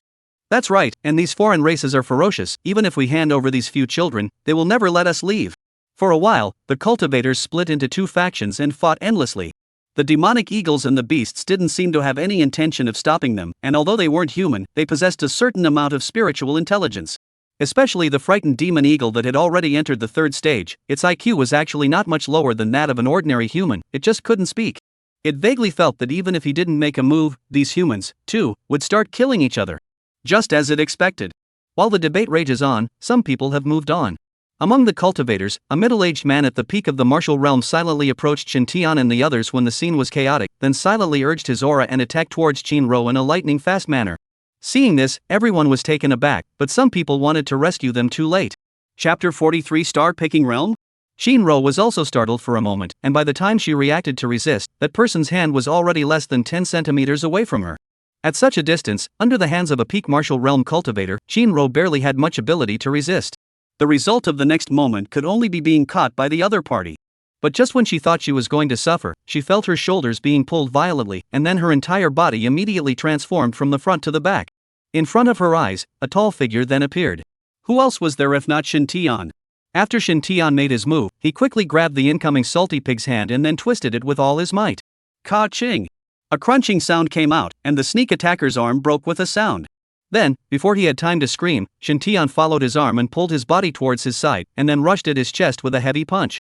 That's right, and these foreign races are ferocious. Even if we hand over these few children, they will never let us leave. For a while, the cultivators split into two factions and fought endlessly. The demonic eagles and the beasts didn't seem to have any intention of stopping them, and although they weren't human, they possessed a certain amount of spiritual intelligence. Especially the frightened demon eagle that had already entered the third stage. Its IQ was actually not much lower than that of an ordinary human, it just couldn't speak. It vaguely felt that even if he didn't make a move, these humans, too, would start killing each other. Just as it expected. While the debate rages on, some people have moved on. Among the cultivators, a middle-aged man at the peak of the martial realm silently approached Shintian and the others when the scene was chaotic, then silently urged his aura and attacked towards Shinro in a lightning-fast manner. Seeing this, everyone was taken aback, but some people wanted to rescue them too late. Chapter 43 Star-Picking Realm? Shinro was also startled for a moment, and by the time she reacted to resist, that person's hand was already less than 10 centimeters away from her. At such a distance, under the hands of a peak martial realm cultivator, Shinro barely had much ability to resist. The result of the next moment could only be being caught by the other party. But just when she thought she was going to suffer, she felt her shoulders being pulled violently, and then her entire body immediately transformed from the front to the back. In front of her eyes, a tall figure then appeared. Who else was there if not Shintian? After Shin Tian made his move, he quickly grabbed the incoming salty pig's hand and then twisted it with all his might. Ka-ching! A crunching sound came out, and the sneak attacker's arm broke with a sound. Then, before he had time to scream, Shin Tian followed his arm and pulled his body towards his side, and then rushed at his chest with a heavy punch.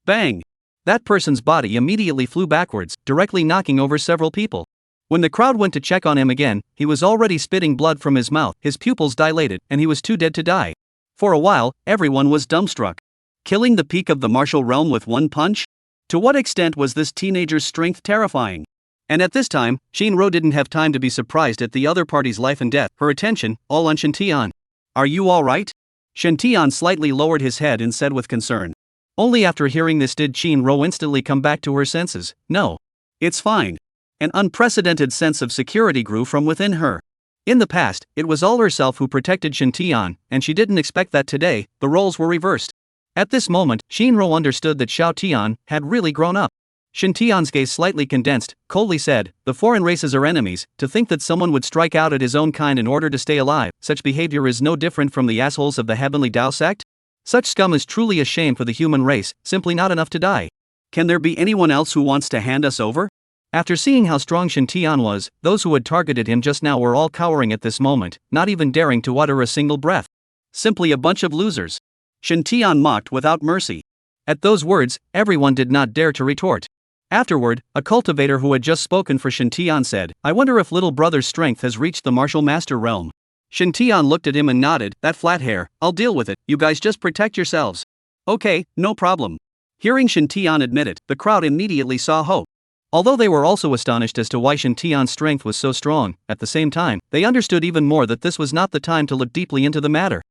Bang! That person's body immediately flew backwards, directly knocking over several people. When the crowd went to check on him again, he was already spitting blood from his mouth, his pupils dilated, and he was too dead to die. For a while, everyone was dumbstruck. Killing the peak of the martial realm with one punch? To what extent was this teenager's strength terrifying? And at this time, Shinro didn't have time to be surprised at the other party's life and death, her attention, all on Shin Tian. Are you alright? Shin Tian slightly lowered his head and said with concern. Only after hearing this did Shinro instantly come back to her senses. No. It's fine. An unprecedented sense of security grew from within her. In the past, it was all herself who protected Shin Tian, and she didn't expect that today, the roles were reversed. At this moment, Shinro understood that Xiao Tian had really grown up. Shin Tian's gaze slightly condensed, coldly said, "The foreign races are enemies. To think that someone would strike out at his own kind in order to stay alive, such behavior is no different from the assholes of the Heavenly Tao sect? Such scum is truly a shame for the human race, simply not enough to die. Can there be anyone else who wants to hand us over?" After seeing how strong Shin Tian was, those who had targeted him just now were all cowering at this moment, not even daring to utter a single breath. Simply a bunch of losers. Shin Tian mocked without mercy. At those words, everyone did not dare to retort. Afterward, a cultivator who had just spoken for Shin Tian said, "I wonder if little brother's strength has reached the martial master realm." Shin Tian looked at him and nodded, "That flat hair, I'll deal with it, you guys just protect yourselves." "Okay, no problem." Hearing Shin Tian admit it, the crowd immediately saw hope. Although they were also astonished as to why Shin Tian's strength was so strong, at the same time, they understood even more that this was not the time to look deeply into the matter.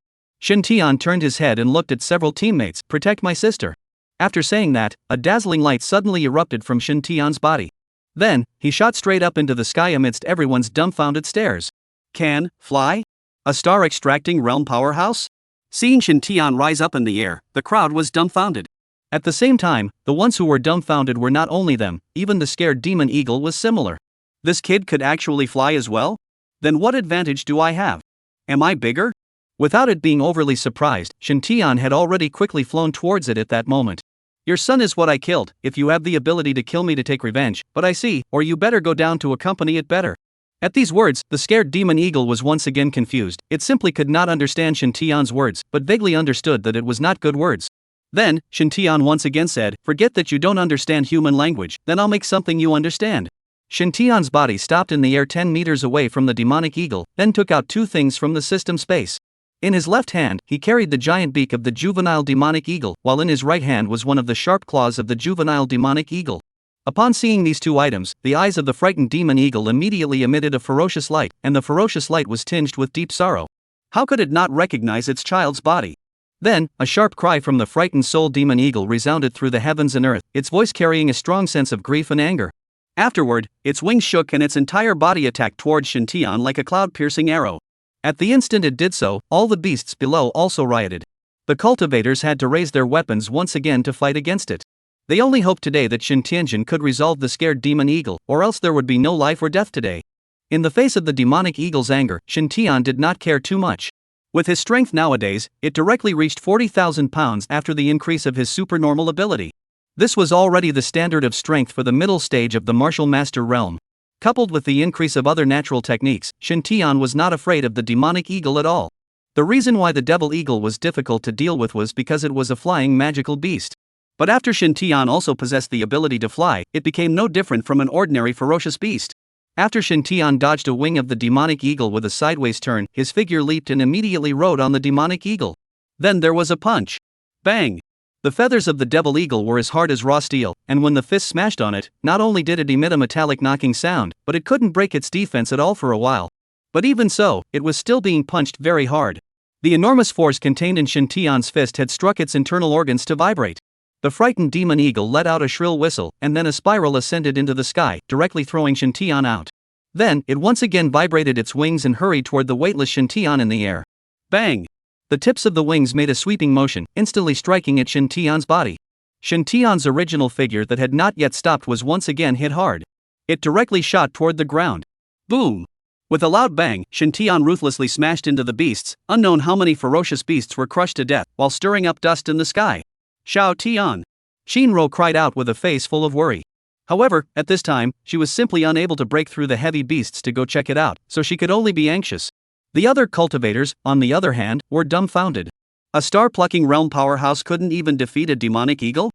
Shin Tian turned his head and looked at several teammates. "Protect my sister." After saying that, a dazzling light suddenly erupted from Shin Tian's body. Then, he shot straight up into the sky amidst everyone's dumbfounded stares. Can fly? A star extracting realm powerhouse? Seeing Shin Tian rise up in the air, the crowd was dumbfounded. At the same time, the ones who were dumbfounded were not only them, even the scared demon eagle was similar. This kid could actually fly as well? Then what advantage do I have? Am I bigger? Without it being overly surprised, Shin Tian had already quickly flown towards it at that moment. "Your son is what I killed, if you have the ability to kill me to take revenge, but I see, or you better go down to accompany it better." At these words, the scared demon eagle was once again confused. It simply could not understand Shin Tian's words, but vaguely understood that it was not good words. Then, Shin Tian once again said, "Forget that you don't understand human language, then I'll make something you understand." Shin Tian's body stopped in the air 10 meters away from the demonic eagle, then took out two things from the system space. In his left hand, he carried the giant beak of the juvenile demonic eagle, while in his right hand was one of the sharp claws of the juvenile demonic eagle. Upon seeing these two items, the eyes of the frightened demon eagle immediately emitted a ferocious light, and the ferocious light was tinged with deep sorrow. How could it not recognize its child's body? Then, a sharp cry from the frightened soul demon eagle resounded through the heavens and earth, its voice carrying a strong sense of grief and anger. Afterward, its wings shook and its entire body attacked towards Shin Tian like a cloud-piercing arrow. At the instant it did so, all the beasts below also rioted. The cultivators had to raise their weapons once again to fight against it. They only hoped today that Shin Tianjin could resolve the scared demon eagle, or else there would be no life or death today. In the face of the demonic eagle's anger, Shin Tian did not care too much. With his strength nowadays, it directly reached 40,000 pounds after the increase of his supernormal ability. This was already the standard of strength for the middle stage of the martial master realm. Coupled with the increase of other natural techniques, Shin Tian was not afraid of the demonic eagle at all. The reason why the devil eagle was difficult to deal with was because it was a flying magical beast. But after Shin Tian also possessed the ability to fly, it became no different from an ordinary ferocious beast. After Shin Tian dodged a wing of the demonic eagle with a sideways turn, his figure leaped and immediately rode on the demonic eagle. Then there was a punch. Bang! The feathers of the devil eagle were as hard as raw steel, and when the fist smashed on it, not only did it emit a metallic knocking sound, but it couldn't break its defense at all for a while. But even so, it was still being punched very hard. The enormous force contained in Shin Tian's fist had struck its internal organs to vibrate. The frightened demon eagle let out a shrill whistle, and then a spiral ascended into the sky, directly throwing Shin Tian out. Then, it once again vibrated its wings and hurried toward the weightless Shin Tian in the air. Bang! The tips of the wings made a sweeping motion, instantly striking at Shin Tian's body. Shin Tian's original figure that had not yet stopped was once again hit hard. It directly shot toward the ground. Boom! With a loud bang, Shintian ruthlessly smashed into the beasts, unknown how many ferocious beasts were crushed to death, while stirring up dust in the sky. Xiao Tian! Shinro cried out with a face full of worry. However, at this time, she was simply unable to break through the heavy beasts to go check it out, so she could only be anxious. The other cultivators, on the other hand, were dumbfounded. A star-plucking realm powerhouse couldn't even defeat a demonic eagle?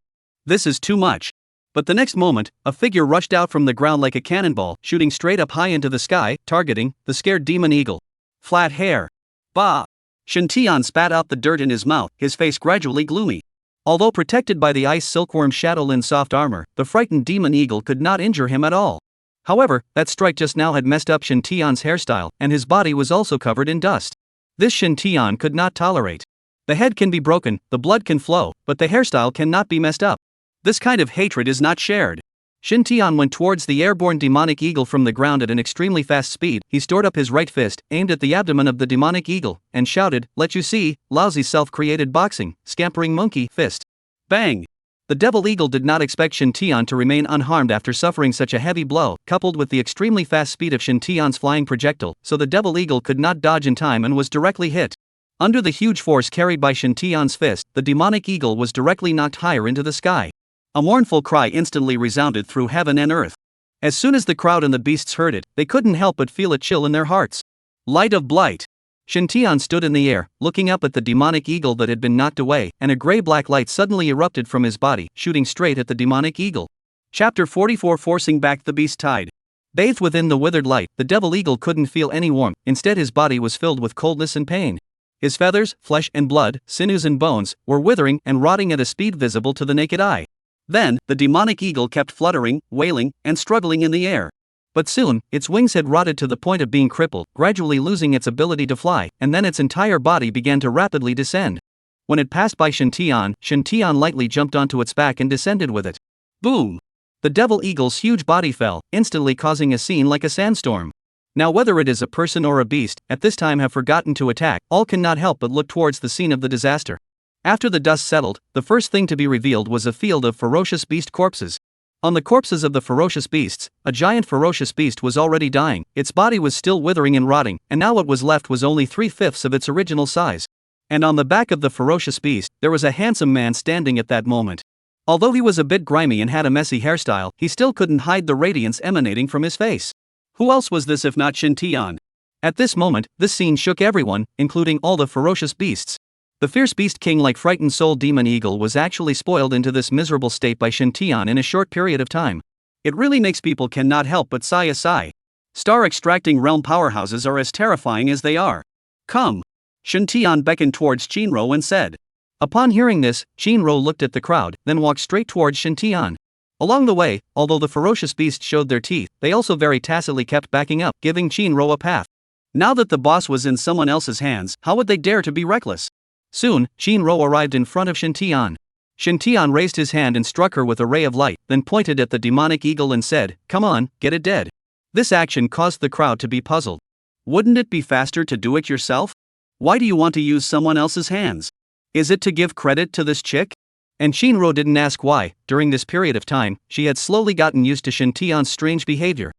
This is too much. But the next moment, a figure rushed out from the ground like a cannonball, shooting straight up high into the sky, targeting the scared demon eagle. Flat hair. Bah! Shintian spat out the dirt in his mouth, his face gradually gloomy. Although protected by the ice silkworm Shadowlin soft armor, the frightened demon eagle could not injure him at all. However, that strike just now had messed up Shintian's hairstyle, and his body was also covered in dust. This Shintian could not tolerate. The head can be broken, the blood can flow, but the hairstyle cannot be messed up. This kind of hatred is not shared. Shintian went towards the airborne demonic eagle from the ground at an extremely fast speed. He stored up his right fist, aimed at the abdomen of the demonic eagle, and shouted, "Let you see, lousy self-created boxing, scampering monkey fist." Bang! The devil eagle did not expect Shintian to remain unharmed after suffering such a heavy blow, coupled with the extremely fast speed of Shintian's flying projectile, so the devil eagle could not dodge in time and was directly hit. Under the huge force carried by Shintian's fist, the demonic eagle was directly knocked higher into the sky. A mournful cry instantly resounded through heaven and earth. As soon as the crowd and the beasts heard it, they couldn't help but feel a chill in their hearts. Light of blight. Shintian stood in the air, looking up at the demonic eagle that had been knocked away, and a gray-black light suddenly erupted from his body, shooting straight at the demonic eagle. Chapter 44 Forcing Back the Beast Tide. Bathed within the withered light, the devil eagle couldn't feel any warmth, instead his body was filled with coldness and pain. His feathers, flesh and blood, sinews and bones, were withering and rotting at a speed visible to the naked eye. Then, the demonic eagle kept fluttering, wailing, and struggling in the air. But soon, its wings had rotted to the point of being crippled, gradually losing its ability to fly, and then its entire body began to rapidly descend. When it passed by Shintian, Shintian lightly jumped onto its back and descended with it. Boom! The devil eagle's huge body fell, instantly causing a scene like a sandstorm. Now whether it is a person or a beast, at this time have forgotten to attack, all cannot help but look towards the scene of the disaster. After the dust settled, the first thing to be revealed was a field of ferocious beast corpses. On the corpses of the ferocious beasts, a giant ferocious beast was already dying, its body was still withering and rotting, and now what was left was only 3/5 of its original size. And on the back of the ferocious beast, there was a handsome man standing at that moment. Although he was a bit grimy and had a messy hairstyle, he still couldn't hide the radiance emanating from his face. Who else was this if not Shintian? At this moment, this scene shook everyone, including all the ferocious beasts. The fierce beast king like frightened soul demon eagle was actually spoiled into this miserable state by Shintian in a short period of time. It really makes people cannot help but sigh a sigh. Star-extracting realm powerhouses are as terrifying as they are. Come! Shintian beckoned towards Shinro and said. Upon hearing this, Shinro looked at the crowd, then walked straight towards Shintian. Along the way, although the ferocious beasts showed their teeth, they also very tacitly kept backing up, giving Shinro a path. Now that the boss was in someone else's hands, how would they dare to be reckless? Soon, Shinro arrived in front of Shintian. Shintian raised his hand and struck her with a ray of light, then pointed at the demonic eagle and said, "Come on, get it dead." This action caused the crowd to be puzzled. Wouldn't it be faster to do it yourself? Why do you want to use someone else's hands? Is it to give credit to this chick? And Shinro didn't ask why. During this period of time, she had slowly gotten used to Shintian's strange behavior.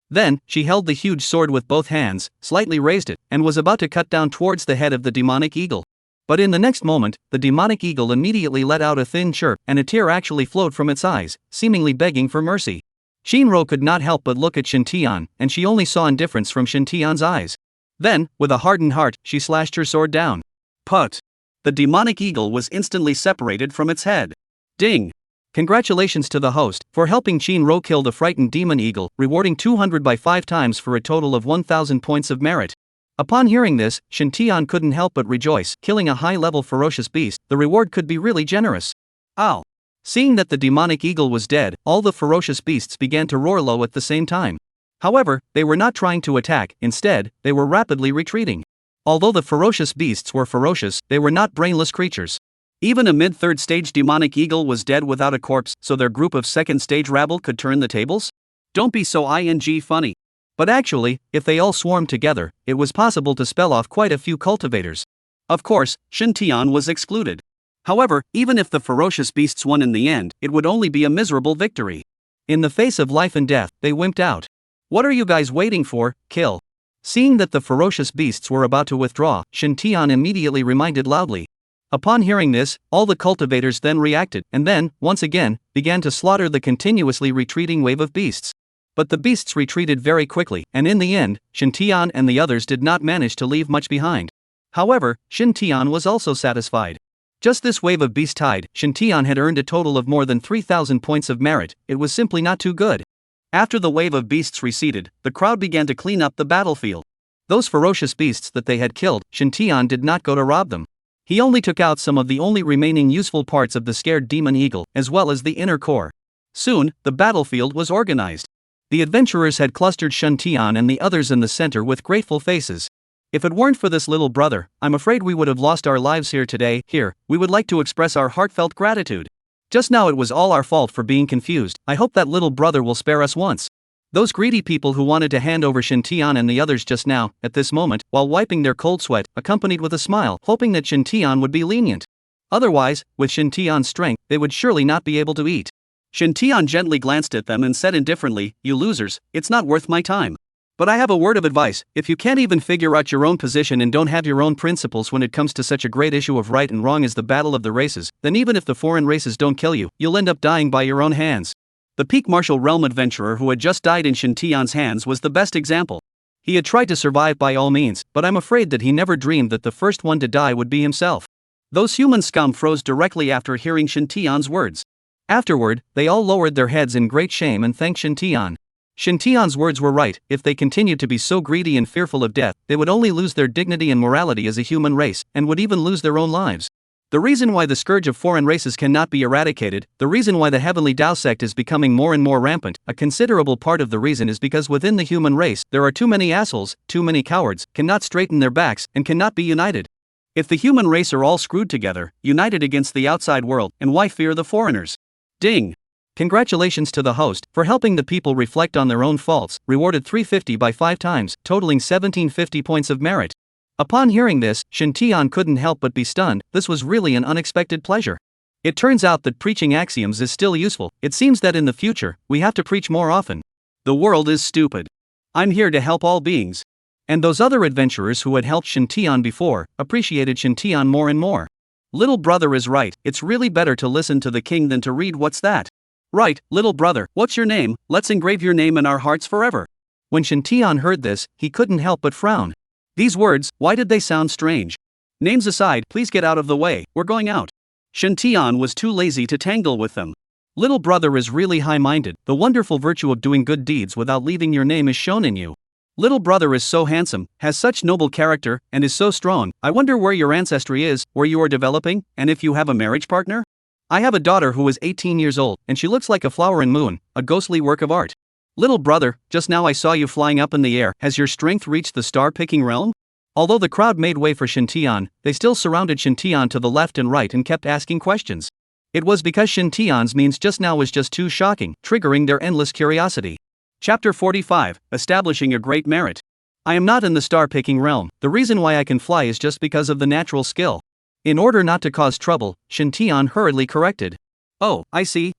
Then, she held the huge sword with both hands, slightly raised it, and was about to cut down towards the head of the demonic eagle. But in the next moment, the demonic eagle immediately let out a thin chirp, and a tear actually flowed from its eyes, seemingly begging for mercy. Shinro could not help but look at Shintian, and she only saw indifference from Shintian's eyes. Then, with a hardened heart, she slashed her sword down. Put! The demonic eagle was instantly separated from its head. Ding! Congratulations to the host for helping Shinro kill the frightened demon eagle, rewarding 200 by 5 times for a total of 1000 points of merit. Upon hearing this, Shintian couldn't help but rejoice. Killing a high-level ferocious beast, the reward could be really generous. Ow! Seeing that the demonic eagle was dead, all the ferocious beasts began to roar low at the same time. However, they were not trying to attack, instead, they were rapidly retreating. Although the ferocious beasts were ferocious, they were not brainless creatures. Even a mid-third stage demonic eagle was dead without a corpse, so their group of second stage rabble could turn the tables? Don't be so funny. But actually, if they all swarmed together, it was possible to spell off quite a few cultivators. Of course, Shintian was excluded. However, even if the ferocious beasts won in the end, it would only be a miserable victory. In the face of life and death, they wimped out. What are you guys waiting for? Kill! Seeing that the ferocious beasts were about to withdraw, Shintian immediately reminded loudly. Upon hearing this, all the cultivators then reacted, and then, once again, began to slaughter the continuously retreating wave of beasts. But the beasts retreated very quickly, and in the end, Shintian and the others did not manage to leave much behind. However, Shintian was also satisfied. Just this wave of beast tide, Shintian had earned a total of more than 3,000 points of merit. It was simply not too good. After the wave of beasts receded, the crowd began to clean up the battlefield. Those ferocious beasts that they had killed, Shintian did not go to rob them. He only took out some of the only remaining useful parts of the scared demon eagle, as well as the inner core. Soon, the battlefield was organized. The adventurers had clustered Shintian and the others in the center with grateful faces. If it weren't for this little brother, I'm afraid we would have lost our lives here today. Here, we would like to express our heartfelt gratitude. Just now it was all our fault for being confused. I hope that little brother will spare us once. Those greedy people who wanted to hand over Shintian and the others just now, at this moment, while wiping their cold sweat, accompanied with a smile, hoping that Shintian would be lenient. Otherwise, with Shintian's strength, they would surely not be able to eat. Shintian gently glanced at them and said indifferently, "You losers, it's not worth my time. But I have a word of advice: if you can't even figure out your own position and don't have your own principles when it comes to such a great issue of right and wrong as the battle of the races, then even if the foreign races don't kill you, you'll end up dying by your own hands." The peak martial realm adventurer who had just died in Shintian's hands was the best example. He had tried to survive by all means, but I'm afraid that he never dreamed that the first one to die would be himself. Those human scum froze directly after hearing Shintian's words. Afterward, they all lowered their heads in great shame and thanked Shintian. Shintian's words were right. If they continued to be so greedy and fearful of death, they would only lose their dignity and morality as a human race, and would even lose their own lives. The reason why the scourge of foreign races cannot be eradicated, the reason why the Heavenly Tao sect is becoming more and more rampant, a considerable part of the reason is because within the human race, there are too many assholes, too many cowards, cannot straighten their backs, and cannot be united. If the human race are all screwed together, united against the outside world, and why fear the foreigners? Ding! Congratulations to the host for helping the people reflect on their own faults, rewarded 350 by 5 times, totaling 1750 points of merit. Upon hearing this, Shintian couldn't help but be stunned. This was really an unexpected pleasure. It turns out that preaching axioms is still useful. It seems that in the future, we have to preach more often. The world is stupid. I'm here to help all beings. And those other adventurers who had helped Shintian before, appreciated Shintian more and more. Little brother is right, it's really better to listen to the king than to read what's that. Right, little brother, what's your name? Let's engrave your name in our hearts forever. When Shintian heard this, he couldn't help but frown. These words, why did they sound strange? Names aside, please get out of the way, we're going out. Shintian was too lazy to tangle with them. Little brother is really high-minded. The wonderful virtue of doing good deeds without leaving your name is shown in you. Little brother is so handsome, has such noble character, and is so strong. I wonder where your ancestry is, where you are developing, and if you have a marriage partner? I have a daughter who is 18 years old, and she looks like a flower in moon, a ghostly work of art. Little brother, just now I saw you flying up in the air. Has your strength reached the star-picking realm? Although the crowd made way for Shintian, they still surrounded Shintian to the left and right and kept asking questions. It was because Shintian's means just now was just too shocking, triggering their endless curiosity. Chapter 45, Establishing a Great Merit. I am not in the star-picking realm. The reason why I can fly is just because of the natural skill. In order not to cause trouble, Shintian hurriedly corrected. Oh, I see.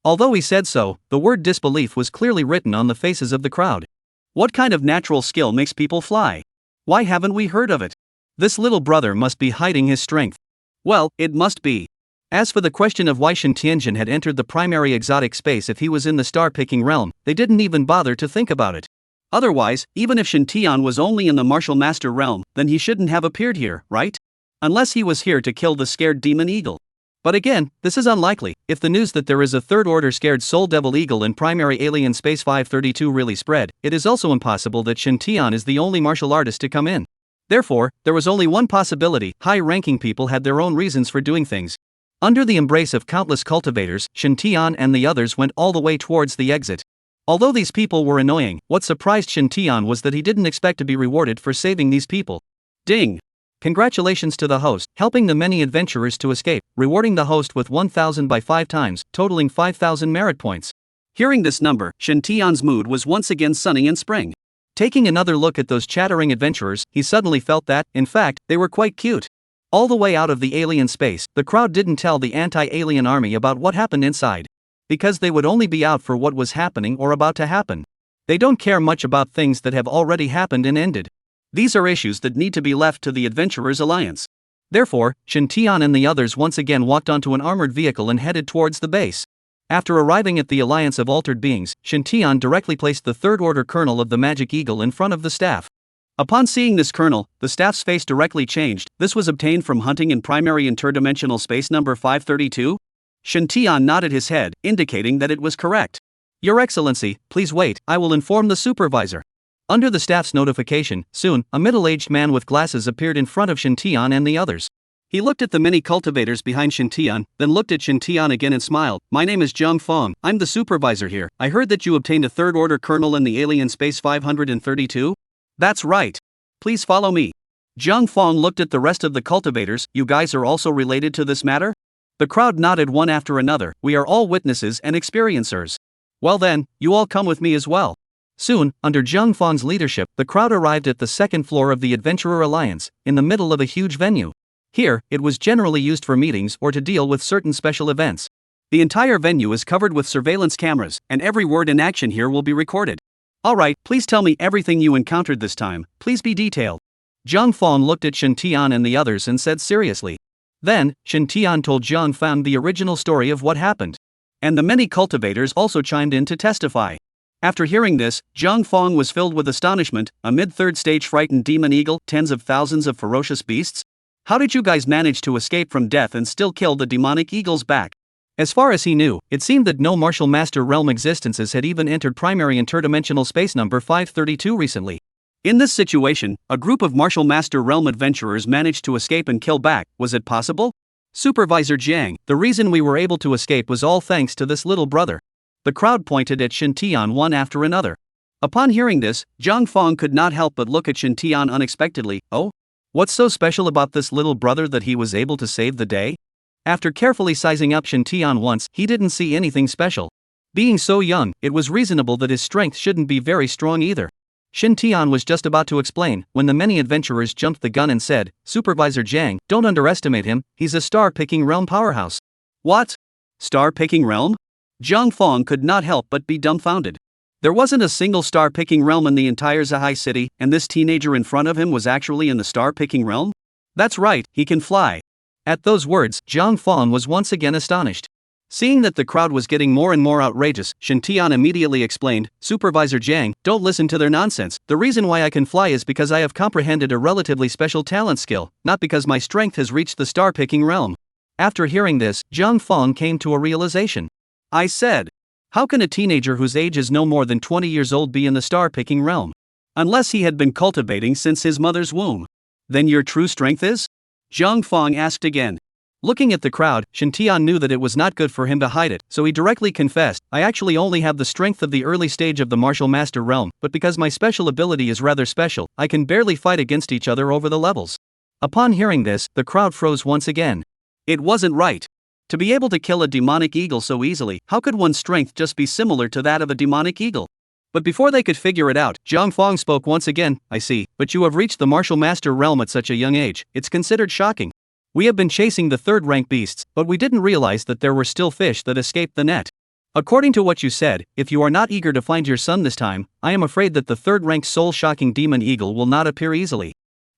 Although he said so, the word disbelief was clearly written on the faces of the crowd. What kind of natural skill makes people fly? Why haven't we heard of it? This little brother must be hiding his strength. Well, it must be. As for the question of why Shintianjin had entered the primary exotic space if he was in the star-picking realm, they didn't even bother to think about it. Otherwise, even if Shintian was only in the martial master realm, then he shouldn't have appeared here, right? Unless he was here to kill the scared demon eagle. But again, this is unlikely. If the news that there is a third-order scared soul devil eagle in primary alien space 532 really spread, it is also impossible that Shintian is the only martial artist to come in. Therefore, there was only one possibility: high-ranking people had their own reasons for doing things. Under the embrace of countless cultivators, Shintian and the others went all the way towards the exit. Although these people were annoying, what surprised Shintian was that he didn't expect to be rewarded for saving these people. Ding! Congratulations to the host, helping the many adventurers to escape, rewarding the host with 1,000 by 5 times, totaling 5,000 merit points. Hearing this number, Shintian's mood was once again sunny and spring. Taking another look at those chattering adventurers, he suddenly felt that, in fact, they were quite cute. All the way out of the alien space, the crowd didn't tell the anti-alien army about what happened inside. Because they would only be out for what was happening or about to happen. They don't care much about things that have already happened and ended. These are issues that need to be left to the Adventurers Alliance. Therefore, Shintian and the others once again walked onto an armored vehicle and headed towards the base. After arriving at the Alliance of Altered Beings, Shintian directly placed the third-order kernel of the Magic Eagle in front of the staff. Upon seeing this kernel, the staff's face directly changed. This was obtained from hunting in primary interdimensional space number 532? Shintian nodded his head, indicating that it was correct. Your Excellency, please wait, I will inform the supervisor. Under the staff's notification, soon, a middle-aged man with glasses appeared in front of Shintian and the others. He looked at the many cultivators behind Shintian, then looked at Shintian again and smiled. My name is Zhang Feng, I'm the supervisor here. I heard that you obtained a third-order kernel in the alien space 532? That's right. Please follow me. Zhang Feng looked at the rest of the cultivators. You guys are also related to this matter? The crowd nodded one after another. We are all witnesses and experiencers. Well then, you all come with me as well. Soon, under Zhang Feng's leadership, the crowd arrived at the second floor of the Adventurer Alliance, in the middle of a huge venue. Here, it was generally used for meetings or to deal with certain special events. The entire venue is covered with surveillance cameras, and every word and action here will be recorded. Alright, please tell me everything you encountered this time, please be detailed. Zhang Feng looked at Shintian and the others and said seriously. Then, Shintian told Zhang Feng the original story of what happened. And the many cultivators also chimed in to testify. After hearing this, Zhang Feng was filled with astonishment. A mid-third stage frightened demon eagle, tens of thousands of ferocious beasts? How did you guys manage to escape from death and still kill the demonic eagle's back? As far as he knew, it seemed that no Martial Master Realm existences had even entered primary interdimensional space number 532 recently. In this situation, a group of Martial Master Realm adventurers managed to escape and kill back. Was it possible? Supervisor Jiang, the reason we were able to escape was all thanks to this little brother. The crowd pointed at Shintian one after another. Upon hearing this, Zhang Feng could not help but look at Shintian unexpectedly. Oh? What's so special about this little brother that he was able to save the day? After carefully sizing up Shintian once, he didn't see anything special. Being so young, it was reasonable that his strength shouldn't be very strong either. Shintian was just about to explain, when the many adventurers jumped the gun and said, Supervisor Jiang, don't underestimate him, he's a star-picking realm powerhouse. What? Star-picking realm? Zhang Feng could not help but be dumbfounded. There wasn't a single star-picking realm in the entire Zahai city, and this teenager in front of him was actually in the star-picking realm? That's right, he can fly. At those words, Zhang Feng was once again astonished. Seeing that the crowd was getting more and more outrageous, Shintian immediately explained, Supervisor Jiang, don't listen to their nonsense. The reason why I can fly is because I have comprehended a relatively special talent skill, not because my strength has reached the star-picking realm. After hearing this, Zhang Feng came to a realization. I said, how can a teenager whose age is no more than 20 years old be in the star-picking realm? Unless he had been cultivating since his mother's womb. Then your true strength is? Zhang Feng asked again. Looking at the crowd, Shintian knew that it was not good for him to hide it, so he directly confessed, I actually only have the strength of the early stage of the Martial Master Realm, but because my special ability is rather special, I can barely fight against each other over the levels. Upon hearing this, the crowd froze once again. It wasn't right. To be able to kill a demonic eagle so easily, how could one's strength just be similar to that of a demonic eagle? But before they could figure it out, Zhang Feng spoke once again, I see, but you have reached the Martial Master Realm at such a young age, it's considered shocking. We have been chasing the third-rank beasts, but we didn't realize that there were still fish that escaped the net. According to what you said, if you are not eager to find your son this time, I am afraid that the third-ranked soul-shocking demon eagle will not appear easily.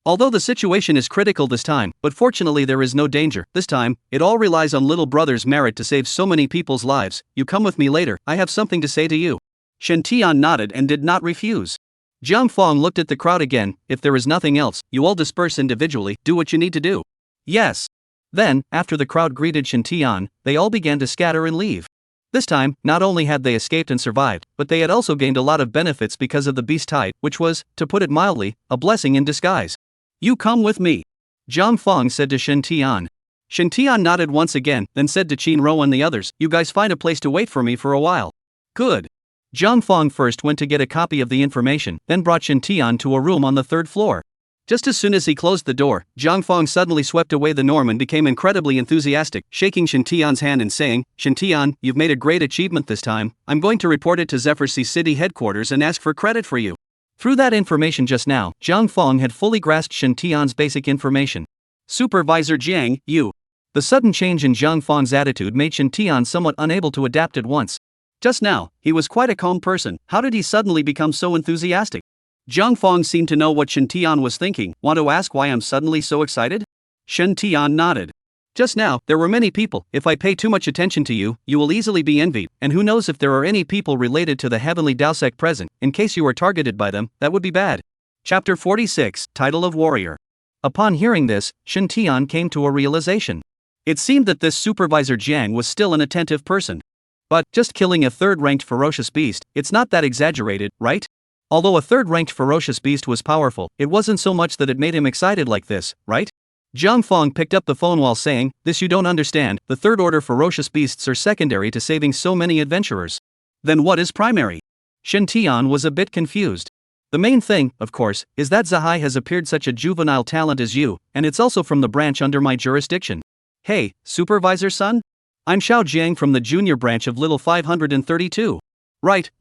Although the situation is critical this time, but fortunately there is no danger. This time, it all relies on little brother's merit to save so many people's lives. You come with me later, I have something to say to you. Shintian nodded and did not refuse. Zhang Feng looked at the crowd again. If there is nothing else, you all disperse individually, do what you need to do. Yes. Then, after the crowd greeted Shintian, they all began to scatter and leave. This time, not only had they escaped and survived, but they had also gained a lot of benefits because of the beast tide, which was, to put it mildly, a blessing in disguise. You come with me. Zhang Feng said to Shintian. Shintian nodded once again, then said to Qinro and the others, you guys find a place to wait for me for a while. Good. Zhang Feng first went to get a copy of the information, then brought Shintian to a room on the third floor. Just as soon as he closed the door, Zhang Feng suddenly swept away the norm and became incredibly enthusiastic, shaking Shintian's hand and saying, Shintian, you've made a great achievement this time, I'm going to report it to Zephyr Sea City headquarters and ask for credit for you. Through that information just now, Zhang Feng had fully grasped Shintian's basic information. Supervisor Jiang, you. The sudden change in Zhang Feng's attitude made Shintian somewhat unable to adapt at once. Just now, he was quite a calm person. How did he suddenly become so enthusiastic? Zhang Fong seemed to know what Shen Tian was thinking. Want to ask why I'm suddenly so excited? Shen Tian nodded. Just now, there were many people. If I pay too much attention to you, you will easily be envied, and who knows if there are any people related to the heavenly Daosec present. In case you are targeted by them, that would be bad. Chapter 46, Title of Warrior. Upon hearing this, Shen Tian came to a realization. It seemed that this supervisor Jiang was still an attentive person. But, just killing a third-ranked ferocious beast, it's not that exaggerated, right? Although a third-ranked ferocious beast was powerful, it wasn't so much that it made him excited like this, right? Zhang Fong picked up the phone while saying, "This you don't understand, the third-order ferocious beasts are secondary to saving so many adventurers." Then what is primary? Shen Tian was a bit confused. The main thing, of course, is that Zahai has appeared such a juvenile talent as you, and it's also from the branch under my jurisdiction. Hey, supervisor son? I'm Xiao Jiang from the junior branch of Little 532. Right,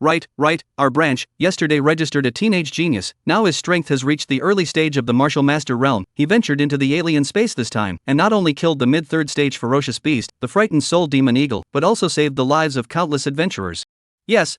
our branch, yesterday registered a teenage genius, now his strength has reached the early stage of the martial master realm. He ventured into the alien space this time, and not only killed the mid-third stage ferocious beast, the frightened soul demon eagle, but also saved the lives of countless adventurers. Yes,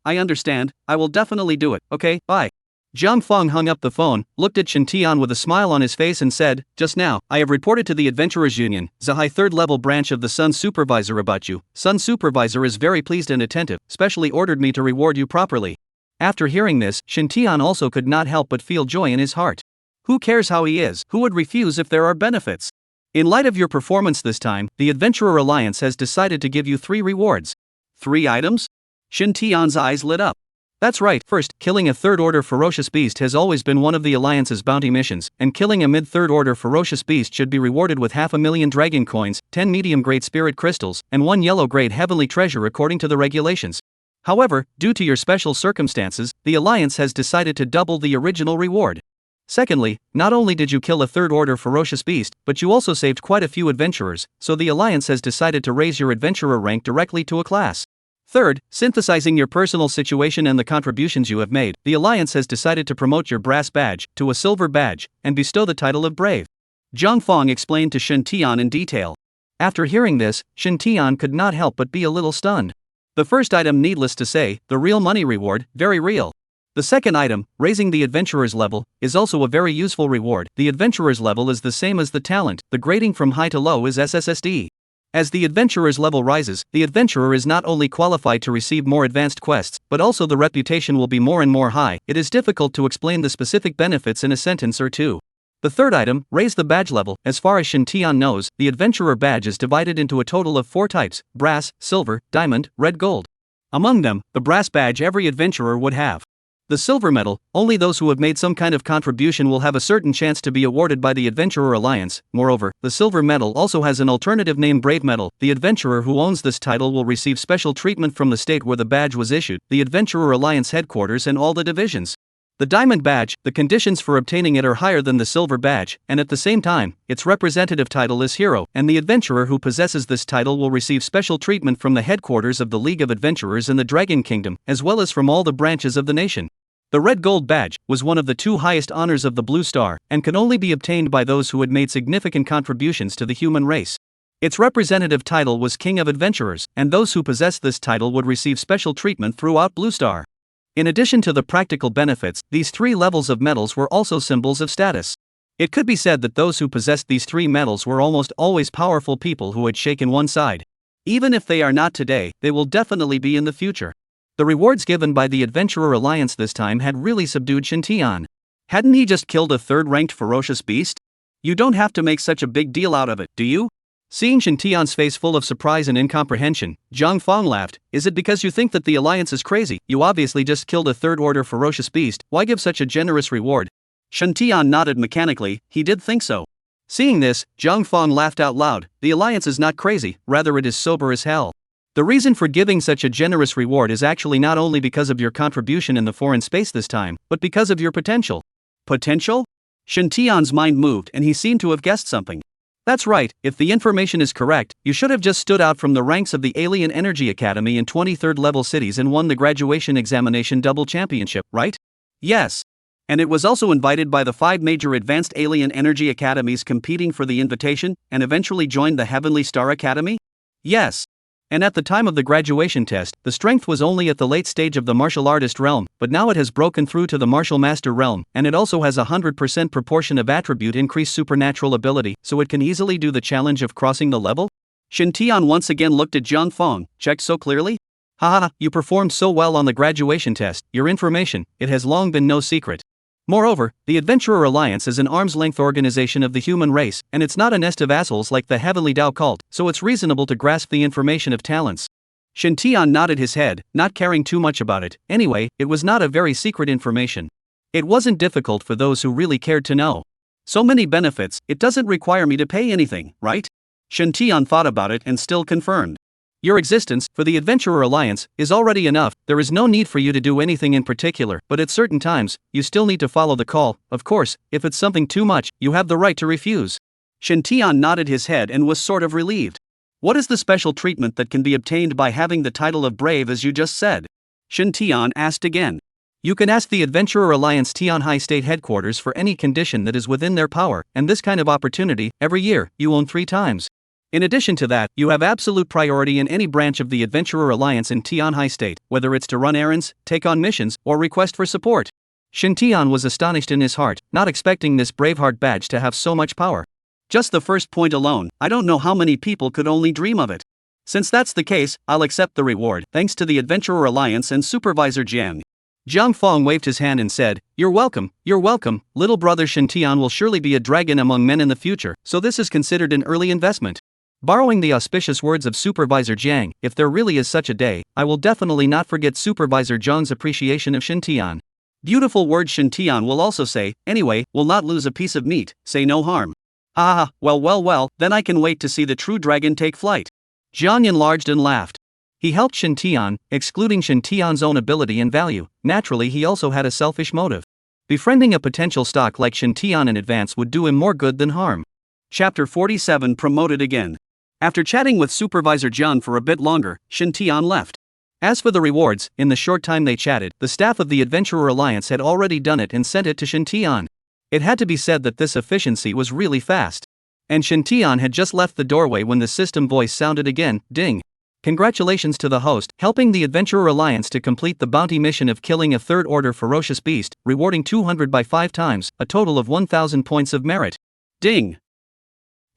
I understand, I will definitely do it, okay, bye. Zhang Fong hung up the phone, looked at Shen Tian with a smile on his face and said, "Just now, I have reported to the Adventurers Union, Zahai third-level branch of the Sun Supervisor about you. Sun Supervisor is very pleased and attentive, specially ordered me to reward you properly." After hearing this, Shen Tian also could not help but feel joy in his heart. Who cares how he is? Who would refuse if there are benefits? In light of your performance this time, the Adventurer Alliance has decided to give you 3 rewards. 3 items? Shen Tian's eyes lit up. That's right. First, killing a third-order ferocious beast has always been one of the Alliance's bounty missions, and killing a mid-third-order ferocious beast should be rewarded with 500,000 dragon coins, 10 medium-grade spirit crystals, and 1 yellow-grade heavenly treasure according to the regulations. However, due to your special circumstances, the Alliance has decided to double the original reward. Secondly, not only did you kill a third-order ferocious beast, but you also saved quite a few adventurers, so the Alliance has decided to raise your adventurer rank directly to a class. Third, synthesizing your personal situation and the contributions you have made, the Alliance has decided to promote your brass badge to a silver badge and bestow the title of Brave. Zhang Fong explained to Shen Tian in detail. After hearing this, Shen Tian could not help but be a little stunned. The first item, needless to say, the real money reward, very real. The second item, raising the adventurer's level, is also a very useful reward. The adventurer's level is the same as the talent, the grading from high to low is SSSD. As the adventurer's level rises, the adventurer is not only qualified to receive more advanced quests, but also the reputation will be more and more high. It is difficult to explain the specific benefits in a sentence or two. The third item, raise the badge level. As far as Shen Tian knows, the adventurer badge is divided into a total of 4 types: brass, silver, diamond, red, gold. Among them, the brass badge every adventurer would have. The silver medal, only those who have made some kind of contribution will have a certain chance to be awarded by the Adventurer Alliance. Moreover, the silver medal also has an alternative name, Brave Medal. The adventurer who owns this title will receive special treatment from the state where the badge was issued, the Adventurer Alliance headquarters and all the divisions. The diamond badge, the conditions for obtaining it are higher than the silver badge, and at the same time, its representative title is Hero, and the adventurer who possesses this title will receive special treatment from the headquarters of the League of Adventurers in the Dragon Kingdom, as well as from all the branches of the nation. The Red Gold Badge was one of the 2 highest honors of the Blue Star, and could only be obtained by those who had made significant contributions to the human race. Its representative title was King of Adventurers, and those who possessed this title would receive special treatment throughout Blue Star. In addition to the practical benefits, these 3 levels of medals were also symbols of status. It could be said that those who possessed these 3 medals were almost always powerful people who had shaken one side. Even if they are not today, they will definitely be in the future. The rewards given by the Adventurer Alliance this time had really subdued Shen Tian. Hadn't he just killed a third-ranked ferocious beast? You don't have to make such a big deal out of it, do you? Seeing Shen Tian's face full of surprise and incomprehension, Zhang Fong laughed. Is it because you think that the Alliance is crazy? You obviously just killed a third-order ferocious beast, why give such a generous reward? Shen Tian nodded mechanically, he did think so. Seeing this, Zhang Fong laughed out loud. The Alliance is not crazy, rather it is sober as hell. The reason for giving such a generous reward is actually not only because of your contribution in the foreign space this time, but because of your potential. Potential? Shen Tian's mind moved and he seemed to have guessed something. That's right, if the information is correct, you should have just stood out from the ranks of the Alien Energy Academy in 23rd level cities and won the graduation examination double championship, right? Yes. And it was also invited by the 5 major advanced Alien Energy Academies competing for the invitation, and eventually joined the Heavenly Star Academy? Yes. And at the time of the graduation test, the strength was only at the late stage of the martial artist realm, but now it has broken through to the martial master realm, and it also has a 100% proportion of attribute increased supernatural ability, so it can easily do the challenge of crossing the level? Shin Tian once again looked at Jiang Feng, checked so clearly? Haha, you performed so well on the graduation test, your information, it has long been no secret. Moreover, the Adventurer Alliance is an arm's-length organization of the human race, and it's not a nest of assholes like the Heavenly Dao cult, so it's reasonable to grasp the information of talents. Shin Tian nodded his head, not caring too much about it. Anyway, it was not a very secret information. It wasn't difficult for those who really cared to know. So many benefits, it doesn't require me to pay anything, right? Shin Tian thought about it and still confirmed. Your existence, for the Adventurer Alliance, is already enough. There is no need for you to do anything in particular, but at certain times, you still need to follow the call. Of course, if it's something too much, you have the right to refuse. Shin Tian nodded his head and was sort of relieved. What is the special treatment that can be obtained by having the title of brave as you just said? Shin Tian asked again. You can ask the Adventurer Alliance Tianhai State Headquarters for any condition that is within their power, and this kind of opportunity, every year, you own 3 times. In addition to that, you have absolute priority in any branch of the Adventurer Alliance in Tianhai State, whether it's to run errands, take on missions, or request for support. Shin Tian was astonished in his heart, not expecting this Braveheart badge to have so much power. Just the first point alone, I don't know how many people could only dream of it. Since that's the case, I'll accept the reward, thanks to the Adventurer Alliance and Supervisor Jiang. Jiang Feng waved his hand and said, you're welcome, little brother Shin Tian will surely be a dragon among men in the future, so this is considered an early investment. Borrowing the auspicious words of Supervisor Jiang, if there really is such a day, I will definitely not forget Supervisor Zhang's appreciation of Shin Tian. Beautiful words Shin Tian will also say, anyway, we'll not lose a piece of meat, say no harm. Well, then I can wait to see the true dragon take flight. Zhang enlarged and laughed. He helped Shin Tian, excluding Shin Tian's own ability and value. Naturally he also had a selfish motive. Befriending a potential stock like Shin Tian in advance would do him more good than harm. Chapter 47 Promoted Again. After chatting with Supervisor Jiang for a bit longer, Shin Tian left. As for the rewards, in the short time they chatted, the staff of the Adventurer Alliance had already done it and sent it to Shin Tian. It had to be said that this efficiency was really fast. And Shin Tian had just left the doorway when the system voice sounded again, ding. Congratulations to the host, helping the Adventurer Alliance to complete the bounty mission of killing a third-order ferocious beast, rewarding 200 by 5 times, a total of 1,000 points of merit. Ding.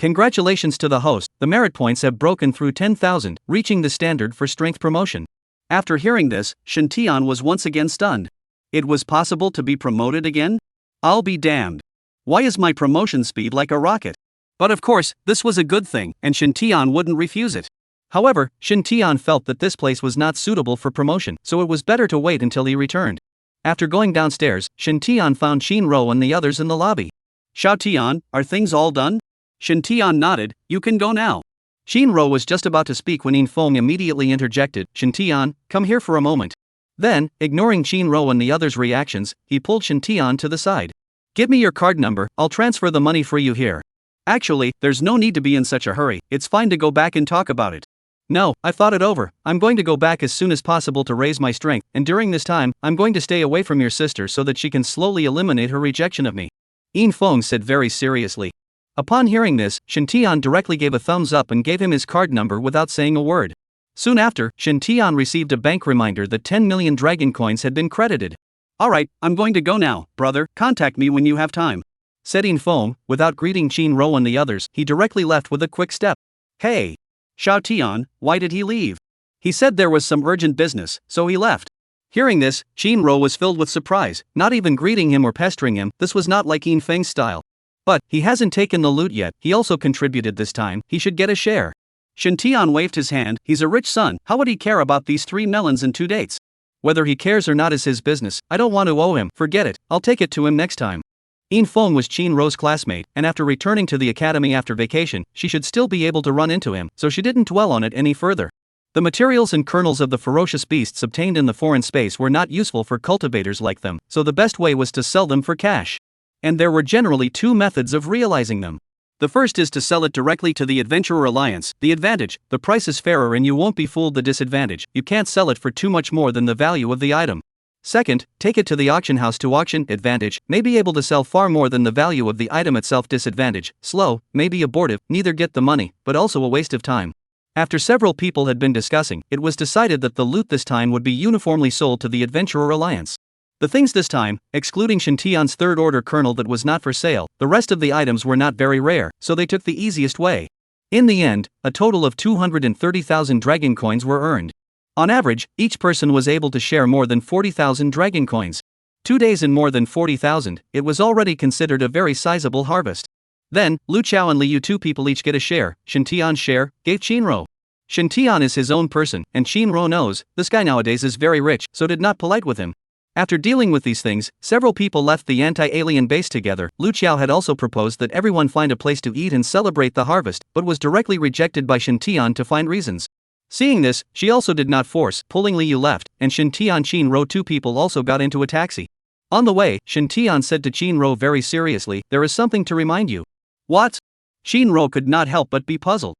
Congratulations to the host, the merit points have broken through 10,000, reaching the standard for strength promotion. After hearing this, Shin Tian was once again stunned. It was possible to be promoted again? I'll be damned. Why is my promotion speed like a rocket? But of course, this was a good thing, and Shin Tian wouldn't refuse it. However, Shin Tian felt that this place was not suitable for promotion, so it was better to wait until he returned. After going downstairs, Shin Tian found Shinro and the others in the lobby. Xiao Tian, are things all done? Shin Tian nodded, you can go now. Shinro was just about to speak when Yin Feng immediately interjected, Shin Tian, come here for a moment. Then, ignoring Shinro and the others' reactions, he pulled Shin Tian to the side. Give me your card number, I'll transfer the money for you here. Actually, there's no need to be in such a hurry, it's fine to go back and talk about it. No, I've thought it over, I'm going to go back as soon as possible to raise my strength, and during this time, I'm going to stay away from your sister so that she can slowly eliminate her rejection of me. Yin Feng said very seriously. Upon hearing this, Shin Tian directly gave a thumbs up and gave him his card number without saying a word. Soon after, Shin Tian received a bank reminder that 10 million dragon coins had been credited. Alright, I'm going to go now, brother, contact me when you have time. Said Yin Feng, without greeting Shinro and the others, he directly left with a quick step. Hey! Xiao Tian, why did he leave? He said there was some urgent business, so he left. Hearing this, Shinro was filled with surprise, not even greeting him or pestering him, this was not like Yin Feng's style. But, he hasn't taken the loot yet, he also contributed this time, he should get a share. Shin Tian waved his hand, he's a rich son, how would he care about these 3 melons and 2 dates? Whether he cares or not is his business, I don't want to owe him, forget it, I'll take it to him next time. Yin Feng was Shinro's classmate, and after returning to the academy after vacation, she should still be able to run into him, so she didn't dwell on it any further. The materials and kernels of the ferocious beasts obtained in the foreign space were not useful for cultivators like them, so the best way was to sell them for cash. And there were generally 2 methods of realizing them. The first is to sell it directly to the Adventurer Alliance. The advantage, the price is fairer and you won't be fooled. The disadvantage, you can't sell it for too much more than the value of the item. Second, take it to the auction house to auction. Advantage, may be able to sell far more than the value of the item itself. Disadvantage, slow, may be abortive, neither get the money, but also a waste of time. After several people had been discussing, it was decided that the loot this time would be uniformly sold to the Adventurer Alliance. The things this time, excluding Shintian's third order kernel that was not for sale, the rest of the items were not very rare, so they took the easiest way. In the end, a total of 230,000 dragon coins were earned. On average, each person was able to share more than 40,000 dragon coins. 2 days and more than 40,000, it was already considered a very sizable harvest. Then, Lu Chao and Liu, two people each get a share. Shintian's share gave Shinro. Shintian is his own person, and Shinro knows this guy nowadays is very rich, so did not polite with him. After dealing with these things, several people left the anti-alien base together. Lu Chao had also proposed that everyone find a place to eat and celebrate the harvest, but was directly rejected by Shintian to find reasons. Seeing this, she also did not force, pulling Liu left, and Shintian Shinro, two people also got into a taxi. On the way, Shintian said to Shinro very seriously, "There is something to remind you." What? Shinro could not help but be puzzled.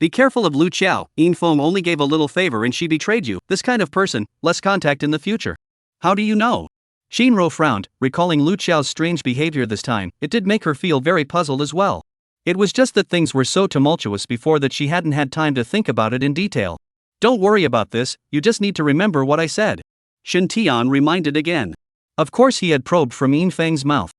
Be careful of Lu Chao, Infeng only gave a little favor and she betrayed you, this kind of person, less contact in the future. How do you know? Shinro frowned, recalling Lu Chao's strange behavior this time. It did make her feel very puzzled as well. It was just that things were so tumultuous before that she hadn't had time to think about it in detail. Don't worry about this, you just need to remember what I said. Shintian reminded again. Of course he had probed from Infeng's mouth.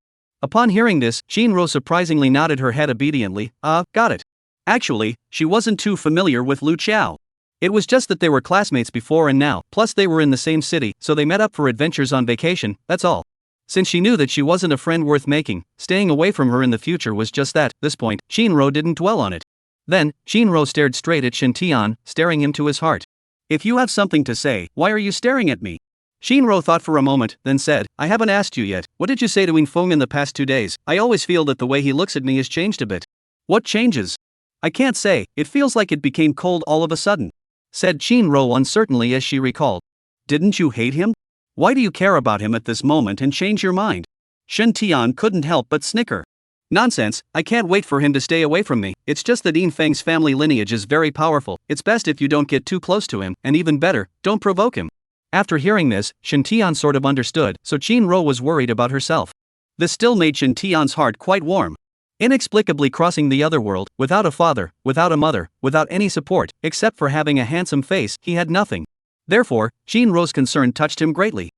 Upon hearing this, Shinro surprisingly nodded her head obediently. Got it. Actually, she wasn't too familiar with Lu Chao. It was just that they were classmates before and now, plus they were in the same city, so they met up for adventures on vacation, that's all. Since she knew that she wasn't a friend worth making, staying away from her in the future was just that. This point, Shinro didn't dwell on it. Then, Shinro stared straight at Shintian, staring him to his heart. If you have something to say, why are you staring at me? Shinro thought for a moment, then said, I haven't asked you yet, what did you say to Infeng in the past 2 days? I always feel that the way he looks at me has changed a bit. What changes? I can't say, it feels like it became cold all of a sudden, said Shinro uncertainly as she recalled. Didn't you hate him? Why do you care about him at this moment and change your mind? Shintian couldn't help but snicker. Nonsense, I can't wait for him to stay away from me, it's just that Infeng's family lineage is very powerful, it's best if you don't get too close to him, and even better, don't provoke him. After hearing this, Shintian sort of understood, so Shinro was worried about herself. This still made Shintian's heart quite warm. Inexplicably crossing the other world, without a father, without a mother, without any support, except for having a handsome face, he had nothing. Therefore, Shinro's concern touched him greatly.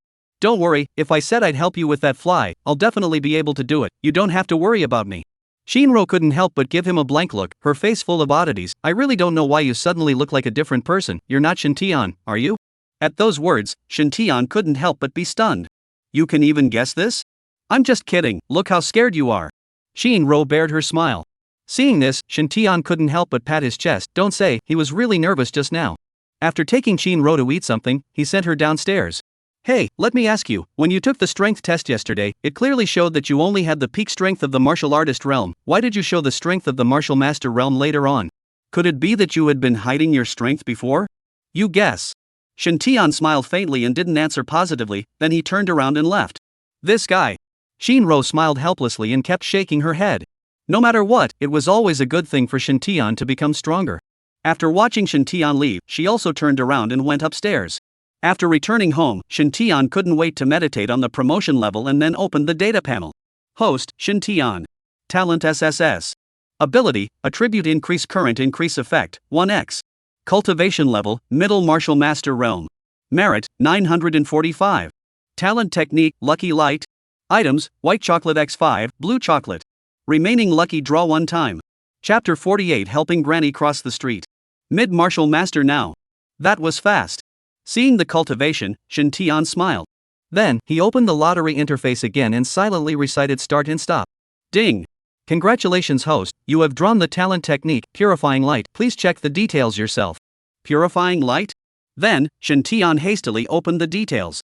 Don't worry, if I said I'd help you with that fly, I'll definitely be able to do it, you don't have to worry about me. Shinro couldn't help but give him a blank look, her face full of oddities. I really don't know why you suddenly look like a different person, you're not Shintian, are you? At those words, Shintian couldn't help but be stunned. You can even guess this? I'm just kidding, look how scared you are. Shinro bared her smile. Seeing this, Shintian couldn't help but pat his chest. Don't say, he was really nervous just now. After taking Shinro to eat something, he sent her downstairs. Hey, let me ask you, when you took the strength test yesterday, it clearly showed that you only had the peak strength of the martial artist realm. Why did you show the strength of the martial master realm later on? Could it be that you had been hiding your strength before? You guess. Shintian smiled faintly and didn't answer positively, then he turned around and left. This guy. Shinro smiled helplessly and kept shaking her head. No matter what, it was always a good thing for Shintian to become stronger. After watching Shintian leave, she also turned around and went upstairs. After returning home, Shintian couldn't wait to meditate on the promotion level and then opened the data panel. Host, Shintian. Talent SSS. Ability, Attribute Increase Current Increase Effect, 1x. Cultivation level, Middle Martial Master Realm. Merit, 945. Talent Technique, Lucky Light. Items, White Chocolate x5, Blue Chocolate. Remaining lucky draw 1 time. Chapter 48 Helping Granny Cross the Street. Mid-Martial Master now. That was fast. Seeing the cultivation, Shintian smiled. Then, he opened the lottery interface again and silently recited start and stop. Ding! Congratulations host, you have drawn the talent technique, Purifying Light, please check the details yourself. Purifying Light? Then, Shintian hastily opened the details.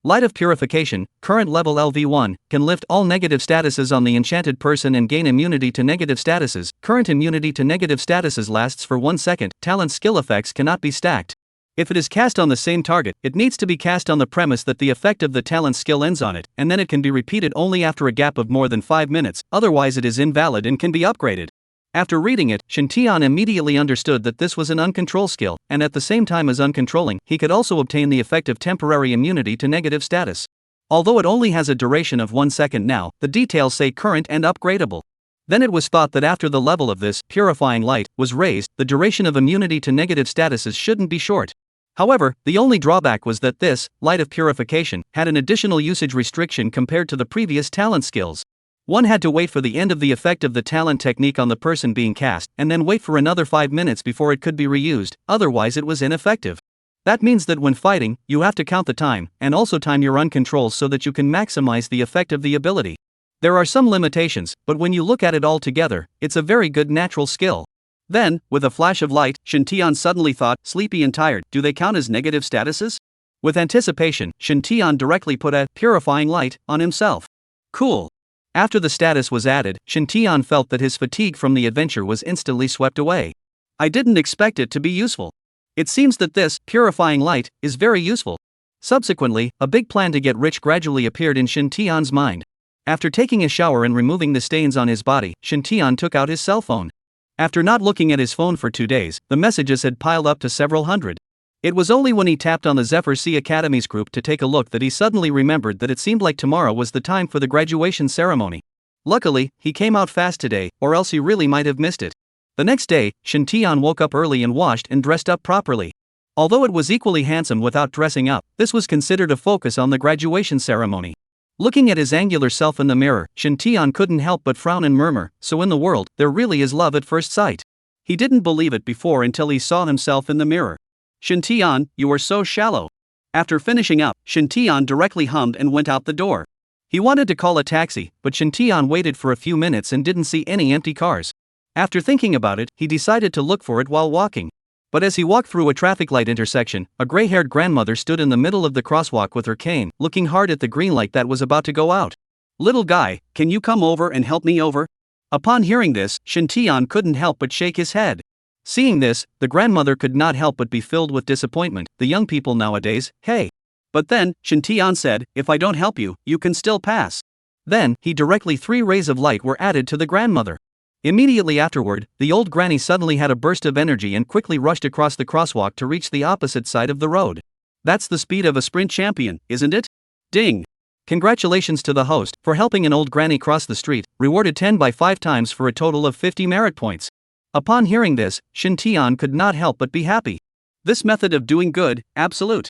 Light of Purification, current level LV1, can lift all negative statuses on the enchanted person and gain immunity to negative statuses. Current immunity to negative statuses lasts for 1 second. Talent skill effects cannot be stacked. If it is cast on the same target, it needs to be cast on the premise that the effect of the talent skill ends on it, and then it can be repeated only after a gap of more than 5 minutes, otherwise it is invalid and can be upgraded. After reading it, Shintian immediately understood that this was an uncontrol skill, and at the same time as uncontrolling, he could also obtain the effect of temporary immunity to negative status. Although it only has a duration of 1 second now, the details say current and upgradable. Then it was thought that after the level of this purifying light was raised, the duration of immunity to negative statuses shouldn't be short. However, the only drawback was that this light of purification had an additional usage restriction compared to the previous talent skills. One had to wait for the end of the effect of the talent technique on the person being cast, and then wait for another 5 minutes before it could be reused, otherwise it was ineffective. That means that when fighting, you have to count the time, and also time your run controls so that you can maximize the effect of the ability. There are some limitations, but when you look at it all together, it's a very good natural skill. Then, with a flash of light, Shintian suddenly thought, sleepy and tired, do they count as negative statuses? With anticipation, Shintian directly put a purifying light on himself. Cool. After the status was added, Shintian felt that his fatigue from the adventure was instantly swept away. I didn't expect it to be useful. It seems that this purifying light is very useful. Subsequently, a big plan to get rich gradually appeared in Shintian's mind. After taking a shower and removing the stains on his body, Shintian took out his cell phone. After not looking at his phone for 2 days, the messages had piled up to several hundred. It was only when he tapped on the Zephyr Sea Academy's group to take a look that he suddenly remembered that it seemed like tomorrow was the time for the graduation ceremony. Luckily, he came out fast today, or else he really might have missed it. The next day, Shintian woke up early and washed and dressed up properly. Although it was equally handsome without dressing up, this was considered a focus on the graduation ceremony. Looking at his angular self in the mirror, Shintian couldn't help but frown and murmur, so in the world, there really is love at first sight. He didn't believe it before until he saw himself in the mirror. Shintian, you are so shallow. After finishing up, Shintian directly hummed and went out the door. He wanted to call a taxi, but Shintian waited for a few minutes and didn't see any empty cars. After thinking about it, he decided to look for it while walking. But as he walked through a traffic light intersection, a gray-haired grandmother stood in the middle of the crosswalk with her cane, looking hard at the green light that was about to go out. Little guy, can you come over and help me over? Upon hearing this, Shintian couldn't help but shake his head. Seeing this, the grandmother could not help but be filled with disappointment. The young people nowadays, hey. But then, Shintian said, if I don't help you, you can still pass. Then, he directly 3 rays of light were added to the grandmother. Immediately afterward, the old granny suddenly had a burst of energy and quickly rushed across the crosswalk to reach the opposite side of the road. That's the speed of a sprint champion, isn't it? Ding! Congratulations to the host for helping an old granny cross the street, rewarded 10 by 5 times for a total of 50 merit points. Upon hearing this, Shintian could not help but be happy. This method of doing good, absolute.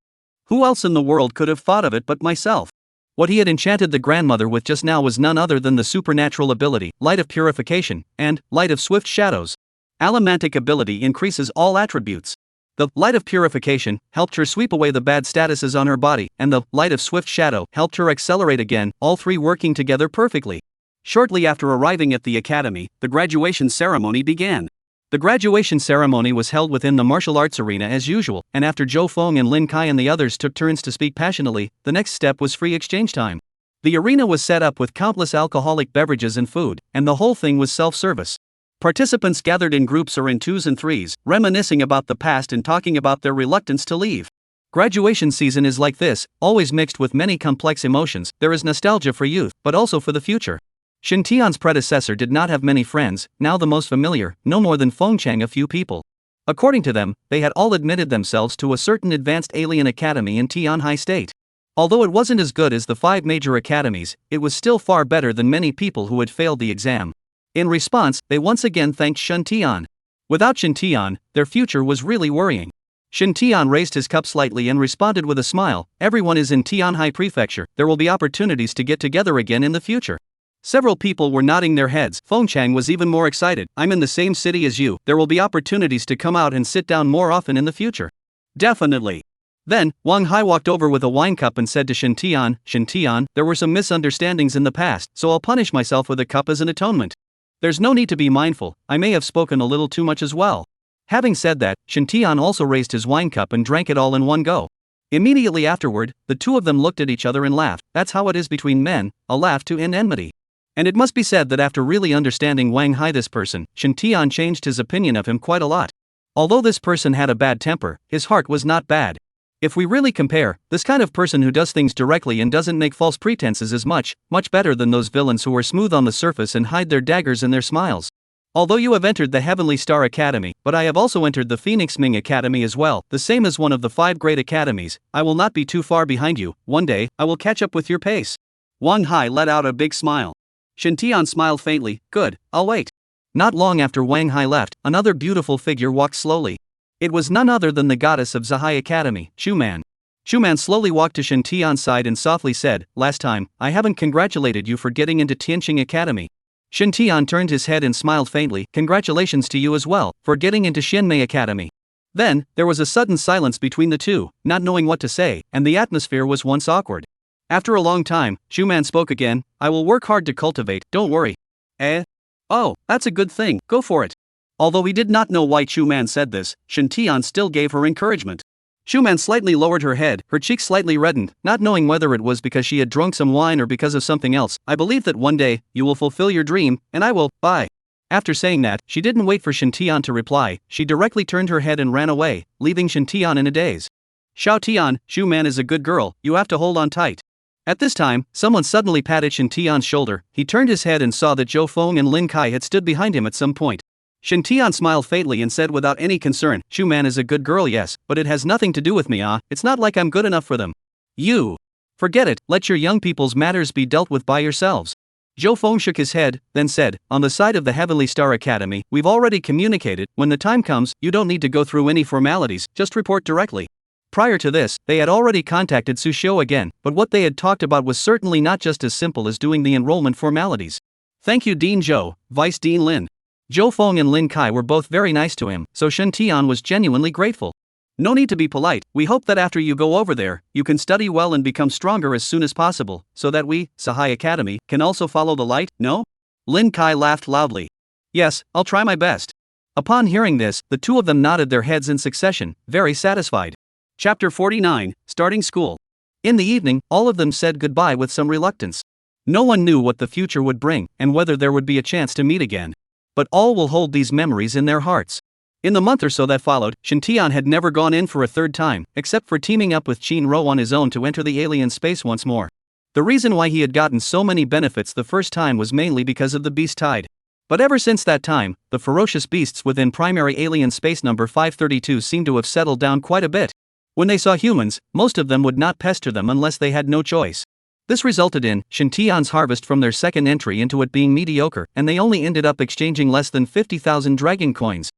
Who else in the world could have thought of it but myself? What he had enchanted the grandmother with just now was none other than the supernatural ability, Light of Purification, and Light of Swift Shadows. Allomantic ability increases all attributes. The Light of Purification helped her sweep away the bad statuses on her body, and the Light of Swift Shadow helped her accelerate again, all 3 working together perfectly. Shortly after arriving at the academy, the graduation ceremony began. The graduation ceremony was held within the martial arts arena as usual, and after Zhou Feng and Lin Kai and the others took turns to speak passionately, the next step was free exchange time. The arena was set up with countless alcoholic beverages and food, and the whole thing was self-service. Participants gathered in groups or in 2s and 3s, reminiscing about the past and talking about their reluctance to leave. Graduation season is like this, always mixed with many complex emotions. There is nostalgia for youth, but also for the future. Shintian's predecessor did not have many friends, now the most familiar, no more than Fengchang a few people. According to them, they had all admitted themselves to a certain advanced alien academy in Tianhai State. Although it wasn't as good as the 5 major academies, it was still far better than many people who had failed the exam. In response, they once again thanked Shintian. Without Shintian, their future was really worrying. Shintian raised his cup slightly and responded with a smile, everyone is in Tianhai Prefecture, there will be opportunities to get together again in the future. Several people were nodding their heads. Fengchang was even more excited. I'm in the same city as you. There will be opportunities to come out and sit down more often in the future. Definitely. Then, Wang Hai walked over with a wine cup and said to Shintian, Shintian, there were some misunderstandings in the past, so I'll punish myself with a cup as an atonement. There's no need to be mindful, I may have spoken a little too much as well. Having said that, Shintian also raised his wine cup and drank it all in one go. Immediately afterward, the 2 of them looked at each other and laughed. That's how it is between men, a laugh to end enmity. And it must be said that after really understanding Wang Hai, this person, Shintian changed his opinion of him quite a lot. Although this person had a bad temper, his heart was not bad. If we really compare, this kind of person who does things directly and doesn't make false pretenses is much, much better than those villains who are smooth on the surface and hide their daggers in their smiles. Although you have entered the Heavenly Star Academy, but I have also entered the Phoenix Ming Academy as well, the same as one of the 5 great academies, I will not be too far behind you, one day, I will catch up with your pace. Wang Hai let out a big smile. Shintian smiled faintly. Good, I'll wait. Not long after Wang Hai left, another beautiful figure walked slowly. It was none other than the goddess of Zahai Academy, Shuman. Shuman slowly walked to Shintian's side and softly said, "Last time, I haven't congratulated you for getting into Tianqing Academy." Shintian turned his head and smiled faintly. "Congratulations to you as well, for getting into Xianmei Academy." Then, there was a sudden silence between the two, not knowing what to say, and the atmosphere was once awkward. After a long time, Shuman spoke again. "I will work hard to cultivate, don't worry." Eh? Oh, that's a good thing, go for it. Although he did not know why Shuman said this, Shintian still gave her encouragement. Shuman slightly lowered her head, her cheeks slightly reddened, not knowing whether it was because she had drunk some wine or because of something else. "I believe that one day, you will fulfill your dream, and I will, bye." After saying that, she didn't wait for Shintian to reply, she directly turned her head and ran away, leaving Shintian in a daze. "Xiao Tian, Shuman is a good girl, you have to hold on tight." At this time, someone suddenly patted Shintian's shoulder. He turned his head and saw that Zhou Feng and Lin Kai had stood behind him at some point. Shintian smiled faintly and said without any concern, "Shuman is a good girl, yes, but it has nothing to do with me, it's not like I'm good enough for them." "You. Forget it, let your young people's matters be dealt with by yourselves." Zhou Feng shook his head, then said, "On the side of the Heavenly Star Academy, we've already communicated. When the time comes, you don't need to go through any formalities, just report directly." Prior to this, they had already contacted Su Xiu again, but what they had talked about was certainly not just as simple as doing the enrollment formalities. "Thank you, Dean Zhou, Vice Dean Lin." Zhou Feng and Lin Kai were both very nice to him, so Shintian was genuinely grateful. "No need to be polite, we hope that after you go over there, you can study well and become stronger as soon as possible, so that we, Zahai Academy, can also follow the light, no?" Lin Kai laughed loudly. "Yes, I'll try my best." Upon hearing this, the two of them nodded their heads in succession, very satisfied. Chapter 49, Starting School. In the evening, all of them said goodbye with some reluctance. No one knew what the future would bring, and whether there would be a chance to meet again. But all will hold these memories in their hearts. In the month or so that followed, Shintian had never gone in for a third time, except for teaming up with Qin Ro on his own to enter the alien space once more. The reason why he had gotten so many benefits the first time was mainly because of the beast tide. But ever since that time, the ferocious beasts within primary alien space number 532 seemed to have settled down quite a bit. When they saw humans, most of them would not pester them unless they had no choice. This resulted in Shintian's harvest from their second entry into it being mediocre, and they only ended up exchanging less than 50,000 dragon coins.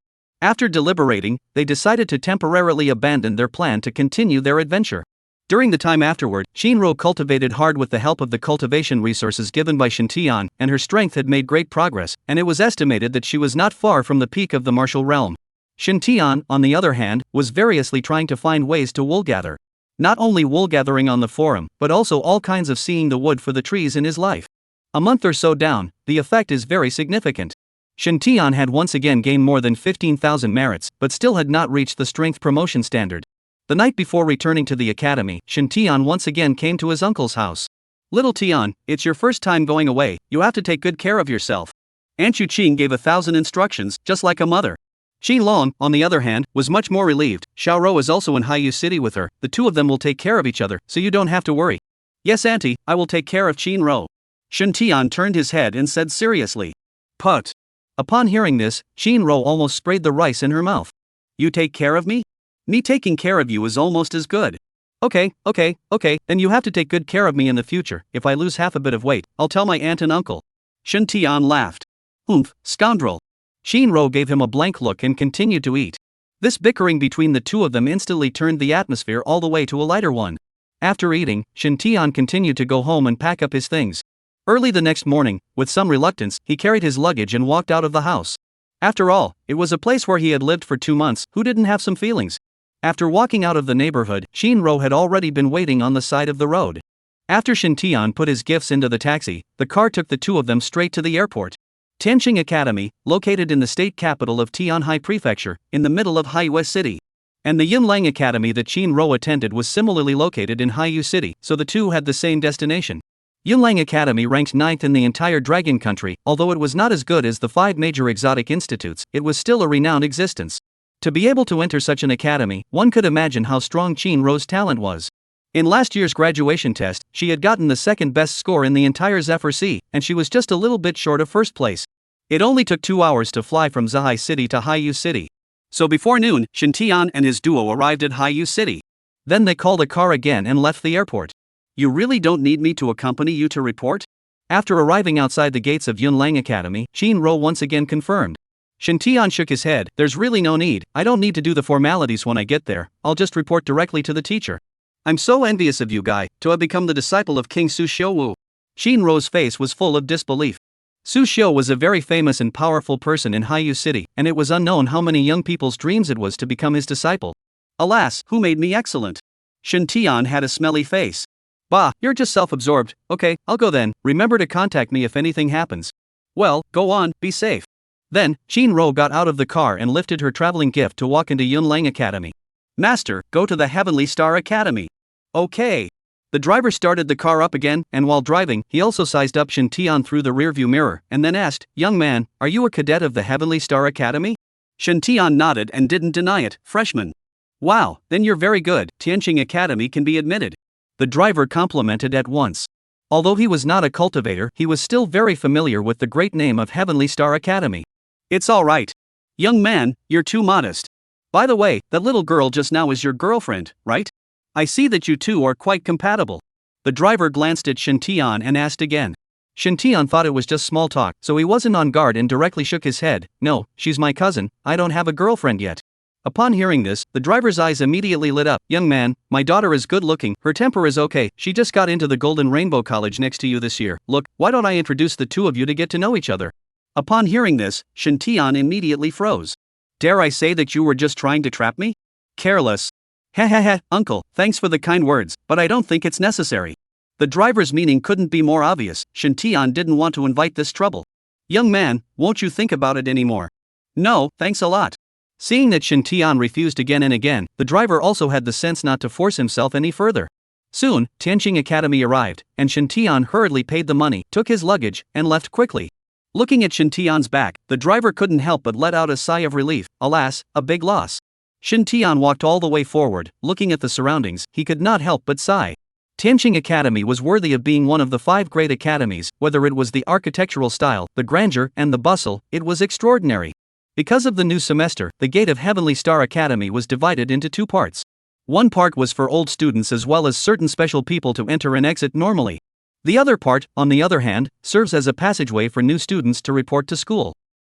After deliberating, they decided to temporarily abandon their plan to continue their adventure. During the time afterward, Shinro cultivated hard with the help of the cultivation resources given by Shintian, and her strength had made great progress, and it was estimated that she was not far from the peak of the martial realm. Shintian, on the other hand, was variously trying to find ways to woolgather. Not only woolgathering on the forum, but also all kinds of seeing the wood for the trees in his life. A month or so down, the effect is very significant. Shintian had once again gained more than 15,000 merits, but still had not reached the strength promotion standard. The night before returning to the academy, Shintian once again came to his uncle's house. "Little Tian, it's your first time going away, you have to take good care of yourself." Aunt Chuqing gave 1,000 instructions, just like a mother. Qin Long, on the other hand, was much more relieved. "Xiao Rou is also in Haiyu City with her, the two of them will take care of each other, so you don't have to worry." "Yes, Auntie, I will take care of Qin Rou." Shintian turned his head and said seriously. "Put." Upon hearing this, Qin Rou almost sprayed the rice in her mouth. "You take care of me? Me taking care of you is almost as good." Okay, then you have to take good care of me in the future. If I lose half a bit of weight, I'll tell my aunt and uncle." Shintian laughed. "Oomph, scoundrel." Shinro gave him a blank look and continued to eat. This bickering between the two of them instantly turned the atmosphere all the way to a lighter one. After eating, Shintian continued to go home and pack up his things. Early the next morning, with some reluctance, he carried his luggage and walked out of the house. After all, it was a place where he had lived for 2 months, who didn't have some feelings? After walking out of the neighborhood, Shinro had already been waiting on the side of the road. After Shintian put his gifts into the taxi, the car took the two of them straight to the airport. Tianqing Academy, located in the state capital of Tianhai Prefecture, in the middle of Haiyu City. And the Yunlang Academy that Qin attended was similarly located in Haiyu City, so the two had the same destination. Yunlang Academy ranked 9th in the entire Dragon Country, although it was not as good as the 5 major exotic institutes, it was still a renowned existence. To be able to enter such an academy, one could imagine how strong Qin's talent was. In last year's graduation test, she had gotten the second best score in the entire Zephyr Sea, and she was just a little bit short of first place. It only took 2 hours to fly from Zahai City to Haiyu City. So before noon, Shintian and his duo arrived at Haiyu City. Then they called a car again and left the airport. "You really don't need me to accompany you to report?" After arriving outside the gates of Yunlang Academy, Shin-ro once again confirmed. Shintian shook his head. There's really no need, I don't need to do the formalities when I get there, I'll just report directly to the teacher. I'm so envious of you guy, to have become the disciple of King Su-xiu. Shin-ro's face was full of disbelief. Su-xiu was a very famous and powerful person in Haiyu City, and it was unknown how many young people's dreams it was to become his disciple. Alas, who made me excellent? Shintian had a smelly face. Bah, you're just self-absorbed. Okay, I'll go then, remember to contact me if anything happens. Well, go on, be safe. Then, Shin-ro got out of the car and lifted her traveling gift to walk into Yunlang Academy. Master, go to the Heavenly Star Academy. Okay. The driver started the car up again, and while driving, he also sized up Shintian through the rearview mirror, and then asked, Young man, are you a cadet of the Heavenly Star Academy? Shintian nodded and didn't deny it, freshman. Wow, then you're very good, Tianqing Academy can be admitted. The driver complimented at once. Although he was not a cultivator, he was still very familiar with the great name of Heavenly Star Academy. It's alright. Young man, you're too modest. By the way, that little girl just now is your girlfriend, right? I see that you two are quite compatible. The driver glanced at Shintian and asked again. Shintian thought it was just small talk, so he wasn't on guard and directly shook his head. No, she's my cousin, I don't have a girlfriend yet. Upon hearing this, the driver's eyes immediately lit up. Young man, my daughter is good looking, her temper is okay, she just got into the Golden Rainbow College next to you this year. Look, why don't I introduce the two of you to get to know each other? Upon hearing this, Shintian immediately froze. Dare I say that you were just trying to trap me? Careless. Heh, uncle, thanks for the kind words, but I don't think it's necessary. The driver's meaning couldn't be more obvious. Shintian didn't want to invite this trouble. Young man, won't you think about it anymore? No, thanks a lot. Seeing that Shintian refused again and again, the driver also had the sense not to force himself any further. Soon, Tianqing Academy arrived, and Shintian hurriedly paid the money, took his luggage, and left quickly. Looking at Shintian's back, the driver couldn't help but let out a sigh of relief. Alas, a big loss. Shintian walked all the way forward, looking at the surroundings, he could not help but sigh. Tianqing Academy was worthy of being one of the 5 great academies, whether it was the architectural style, the grandeur, and the bustle, it was extraordinary. Because of the new semester, the gate of Heavenly Star Academy was divided into 2 parts. One part was for old students as well as certain special people to enter and exit normally. The other part, on the other hand, serves as a passageway for new students to report to school.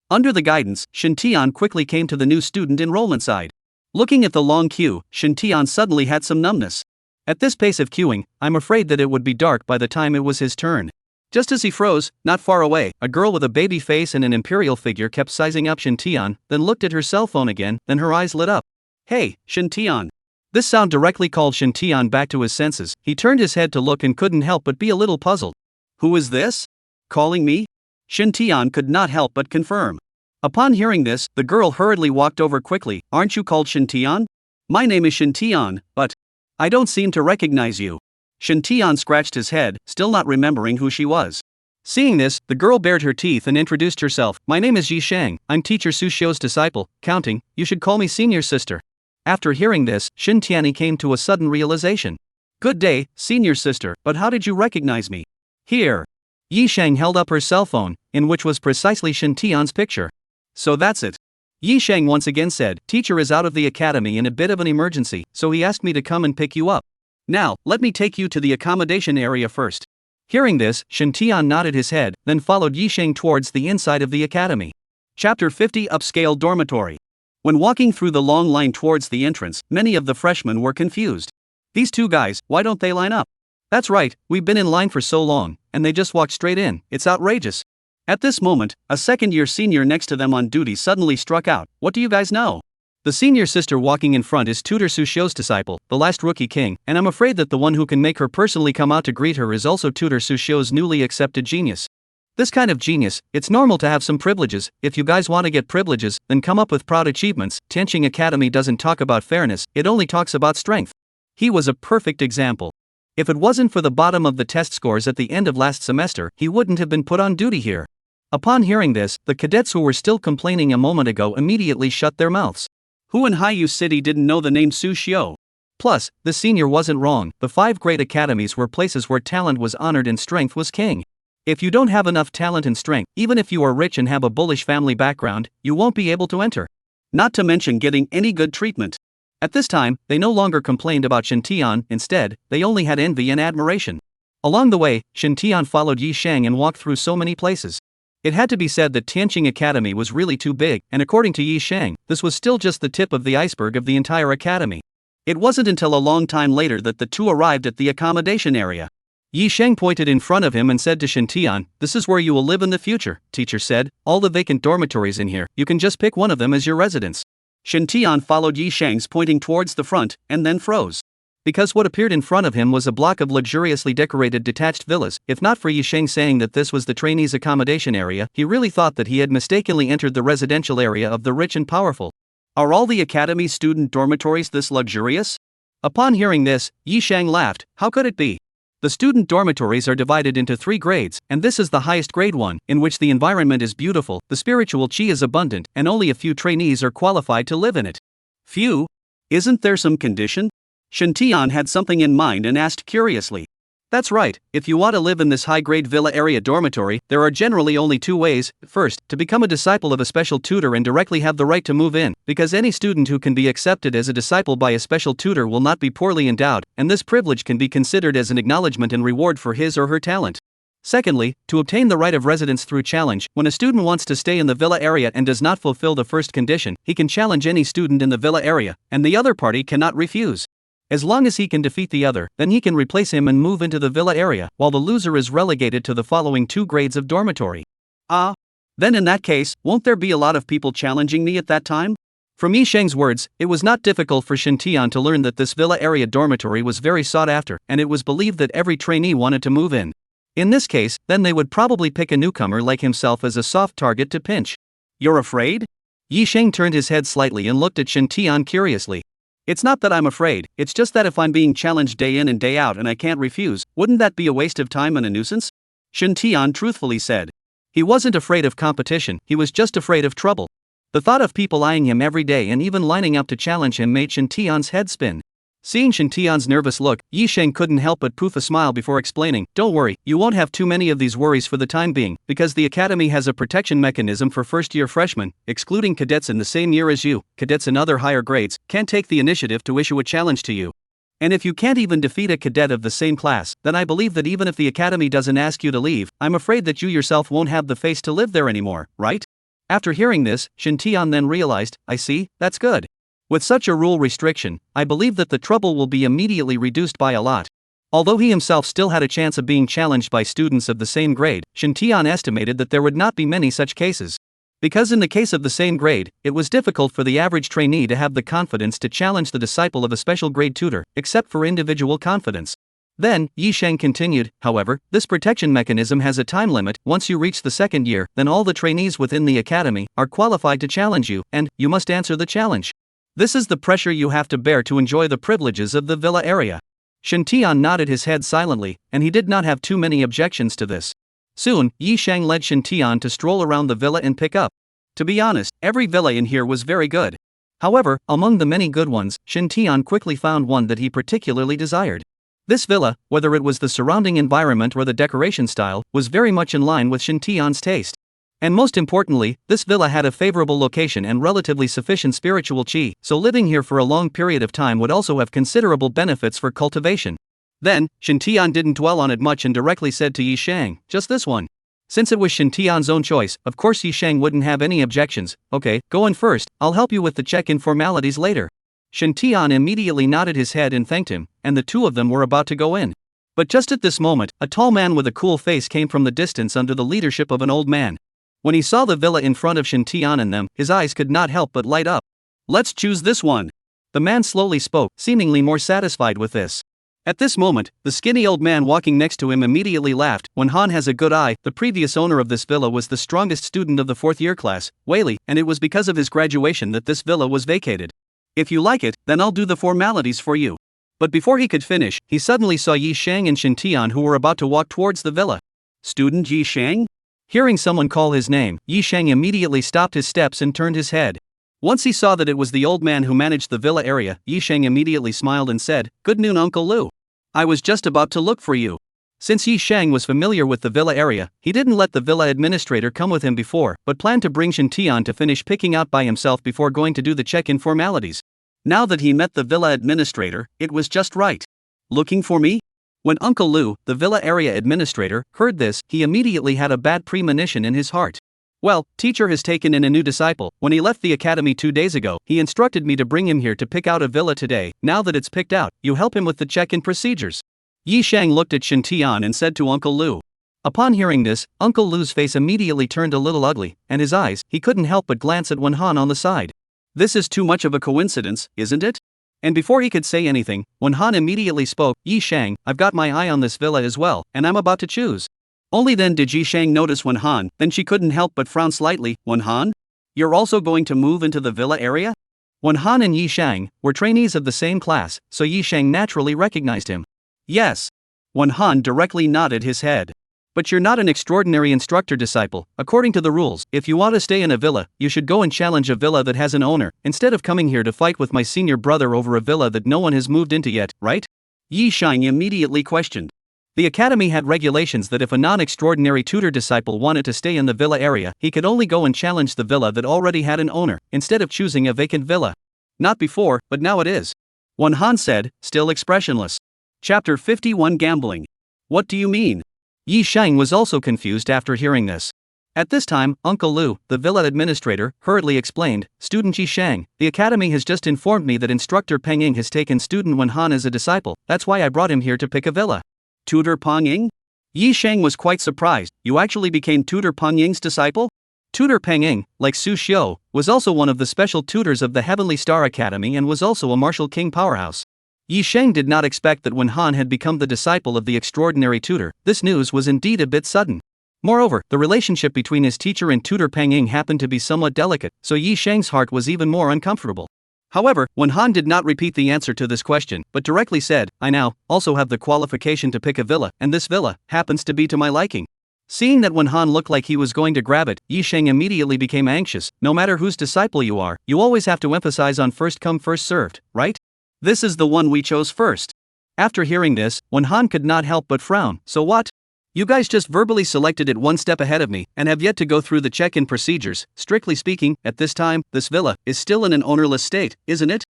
Under the guidance, Shintian quickly came to the new student enrollment side. Looking at the long queue, Shintian suddenly had some numbness. At this pace of queuing, I'm afraid that it would be dark by the time it was his turn. Just as he froze, not far away, a girl with a baby face and an imperial figure kept sizing up Shintian, then looked at her cell phone again, then her eyes lit up. Hey, Shintian. This sound directly called Shintian back to his senses. He turned his head to look and couldn't help but be a little puzzled. Who is this? Calling me? Shintian could not help but confirm. Upon hearing this, the girl hurriedly walked over quickly. Aren't you called Shintian? My name is Shintian, but I don't seem to recognize you. Shintian scratched his head, still not remembering who she was. Seeing this, the girl bared her teeth and introduced herself. My name is Yi Shang, I'm teacher Su Xiu's disciple, counting, you should call me senior sister. After hearing this, Shintian came to a sudden realization. Good day, senior sister, but how did you recognize me? Here. Yi Shang held up her cell phone, in which was precisely Shintian's picture. So that's it. Yi Shang once again said, teacher is out of the academy in a bit of an emergency, so he asked me to come and pick you up. Now, let me take you to the accommodation area first. Hearing this, Shintian nodded his head, then followed Yi Shang towards the inside of the academy. Chapter 50 Upscale Dormitory. When walking through the long line towards the entrance, many of the freshmen were confused. These two guys, why don't they line up? That's right, we've been in line for so long, and they just walked straight in, it's outrageous. At this moment, a second-year senior next to them on duty suddenly struck out, what do you guys know? The senior sister walking in front is tutor Su Xiu's disciple, the last rookie king, and I'm afraid that the one who can make her personally come out to greet her is also tutor Su Xiu's newly accepted genius. This kind of genius, it's normal to have some privileges. If you guys want to get privileges, then come up with proud achievements. Tianqing Academy doesn't talk about fairness, it only talks about strength. He was a perfect example. If it wasn't for the bottom of the test scores at the end of last semester, he wouldn't have been put on duty here. Upon hearing this, the cadets who were still complaining a moment ago immediately shut their mouths. Who in Haiyu City didn't know the name Su Xiu? Plus, the senior wasn't wrong, the 5 great academies were places where talent was honored and strength was king. If you don't have enough talent and strength, even if you are rich and have a bullish family background, you won't be able to enter. Not to mention getting any good treatment. At this time, they no longer complained about Shintian, instead, they only had envy and admiration. Along the way, Shen Tian followed Yi Shang and walked through so many places. It had to be said that Tianqing Academy was really too big, and according to Yi Shang, this was still just the tip of the iceberg of the entire academy. It wasn't until a long time later that the two arrived at the accommodation area. Yi Shang pointed in front of him and said to Shen Tian, "This is where you will live in the future," teacher said. "All the vacant dormitories in here, you can just pick one of them as your residence." Shen Tian followed Yi Shang's pointing towards the front, and then froze. Because what appeared in front of him was a block of luxuriously decorated detached villas. If not for Yi Shang saying that this was the trainees' accommodation area, he really thought that he had mistakenly entered the residential area of the rich and powerful. Are all the academy student dormitories this luxurious? Upon hearing this, Yi Shang laughed. How could it be? The student dormitories are divided into 3 grades, and this is the highest grade one, in which the environment is beautiful, the spiritual qi is abundant, and only a few trainees are qualified to live in it. Few? Isn't there some condition? Shen Tian had something in mind and asked curiously. That's right, if you want to live in this high-grade villa area dormitory, there are generally only 2 ways. First, to become a disciple of a special tutor and directly have the right to move in, because any student who can be accepted as a disciple by a special tutor will not be poorly endowed, and this privilege can be considered as an acknowledgement and reward for his or her talent. Secondly, to obtain the right of residence through challenge, when a student wants to stay in the villa area and does not fulfill the first condition, he can challenge any student in the villa area, and the other party cannot refuse. As long as he can defeat the other, then he can replace him and move into the villa area, while the loser is relegated to the following 2 grades of dormitory. Then in that case, won't there be a lot of people challenging me at that time? From Yi Shang's words, it was not difficult for Shen Tian to learn that this villa area dormitory was very sought after, and it was believed that every trainee wanted to move in. In this case, then they would probably pick a newcomer like himself as a soft target to pinch. You're afraid? Yi Shang turned his head slightly and looked at Shen Tian curiously. It's not that I'm afraid, it's just that if I'm being challenged day in and day out and I can't refuse, wouldn't that be a waste of time and a nuisance? Shen Tian truthfully said. He wasn't afraid of competition, he was just afraid of trouble. The thought of people eyeing him every day and even lining up to challenge him made Shen Tian's head spin. Seeing Shen Tian's nervous look, Yi Shang couldn't help but poof a smile before explaining, "Don't worry, you won't have too many of these worries for the time being, because the academy has a protection mechanism for first-year freshmen, excluding cadets in the same year as you. Cadets in other higher grades can't take the initiative to issue a challenge to you. And if you can't even defeat a cadet of the same class, then I believe that even if the academy doesn't ask you to leave, I'm afraid that you yourself won't have the face to live there anymore, right?" After hearing this, Shen Tian then realized, I see, that's good. With such a rule restriction, I believe that the trouble will be immediately reduced by a lot. Although he himself still had a chance of being challenged by students of the same grade, Shen Tian estimated that there would not be many such cases. Because in the case of the same grade, it was difficult for the average trainee to have the confidence to challenge the disciple of a special grade tutor, except for individual confidence. Then, Yi Shang continued, however, this protection mechanism has a time limit. Once you reach the 2nd year, then all the trainees within the academy are qualified to challenge you, and you must answer the challenge. This is the pressure you have to bear to enjoy the privileges of the villa area. Shen Tian nodded his head silently, and he did not have too many objections to this. Soon, Yi Shang led Shen Tian to stroll around the villa and pick up. To be honest, every villa in here was very good. However, among the many good ones, Shen Tian quickly found one that he particularly desired. This villa, whether it was the surrounding environment or the decoration style, was very much in line with Shen Tian's taste. And most importantly, this villa had a favorable location and relatively sufficient spiritual qi, so living here for a long period of time would also have considerable benefits for cultivation. Then, Shen Tian didn't dwell on it much and directly said to Yi Shang, just this one. Since it was Shen Tian's own choice, of course Yi Shang wouldn't have any objections. Okay, go in first, I'll help you with the check-in formalities later. Shen Tian immediately nodded his head and thanked him, and the two of them were about to go in. But just at this moment, a tall man with a cool face came from the distance under the leadership of an old man. When he saw the villa in front of Shen Tian and them, his eyes could not help but light up. Let's choose this one. The man slowly spoke, seemingly more satisfied with this. At this moment, the skinny old man walking next to him immediately laughed. When Han has a good eye, the previous owner of this villa was the strongest student of the 4th year class, Wei, and it was because of his graduation that this villa was vacated. If you like it, then I'll do the formalities for you. But before he could finish, he suddenly saw Yi Shang and Shen Tian who were about to walk towards the villa. Student Yi Shang? Hearing someone call his name, Yi Shang immediately stopped his steps and turned his head. Once he saw that it was the old man who managed the villa area, Yi Shang immediately smiled and said, "Good noon, Uncle Lu. I was just about to look for you." Since Yi Shang was familiar with the villa area, he didn't let the villa administrator come with him before, but planned to bring Shen Tian to finish picking out by himself before going to do the check-in formalities. Now that he met the villa administrator, it was just right. Looking for me? When Uncle Lu, the villa area administrator, heard this, he immediately had a bad premonition in his heart. Well, teacher has taken in a new disciple. When he left the academy 2 days ago, he instructed me to bring him here to pick out a villa today. Now that it's picked out, you help him with the check-in procedures. Yi Shang looked at Shen Tian and said to Uncle Lu. Upon hearing this, Uncle Lu's face immediately turned a little ugly, and his eyes, he couldn't help but glance at Wen Han on the side. This is too much of a coincidence, isn't it? And before he could say anything, Wen Han immediately spoke, Yi Shang, I've got my eye on this villa as well, and I'm about to choose. Only then did Yi Shang notice Wen Han, then she couldn't help but frown slightly. Wen Han? You're also going to move into the villa area? Wen Han and Yi Shang were trainees of the same class, so Yi Shang naturally recognized him. Yes. Wen Han directly nodded his head. But you're not an extraordinary instructor disciple. According to the rules, if you want to stay in a villa, you should go and challenge a villa that has an owner, instead of coming here to fight with my senior brother over a villa that no one has moved into yet, right? Yi Shang immediately questioned. The academy had regulations that if a non-extraordinary tutor disciple wanted to stay in the villa area, he could only go and challenge the villa that already had an owner, instead of choosing a vacant villa. Not before, but now it is. Wen Han said, still expressionless. Chapter 51 Gambling. What do you mean? Yi Shang was also confused after hearing this. At this time, Uncle Lu, the villa administrator, hurriedly explained, Student Yi Shang, the academy has just informed me that instructor Peng Ying has taken student Wen Han as a disciple, that's why I brought him here to pick a villa. Tutor Peng Ying? Yi Shang was quite surprised, you actually became Tutor Peng Ying's disciple? Tutor Peng Ying, like Su Xiu, was also one of the special tutors of the Heavenly Star Academy and was also a martial king powerhouse. Yi Shang did not expect that Wen Han had become the disciple of the extraordinary tutor. This news was indeed a bit sudden. Moreover, the relationship between his teacher and tutor Peng Ying happened to be somewhat delicate, so Yi Shang's heart was even more uncomfortable. However, Wen Han did not repeat the answer to this question, but directly said, I now also have the qualification to pick a villa, and this villa happens to be to my liking. Seeing that Wen Han looked like he was going to grab it, Yi Shang immediately became anxious. No matter whose disciple you are, you always have to emphasize on first come first served, right? This is the one we chose first. After hearing this, Wen Han could not help but frown. So what? You guys just verbally selected it one step ahead of me, and have yet to go through the check-in procedures. Strictly speaking, at this time, this villa is still in an ownerless state, isn't it?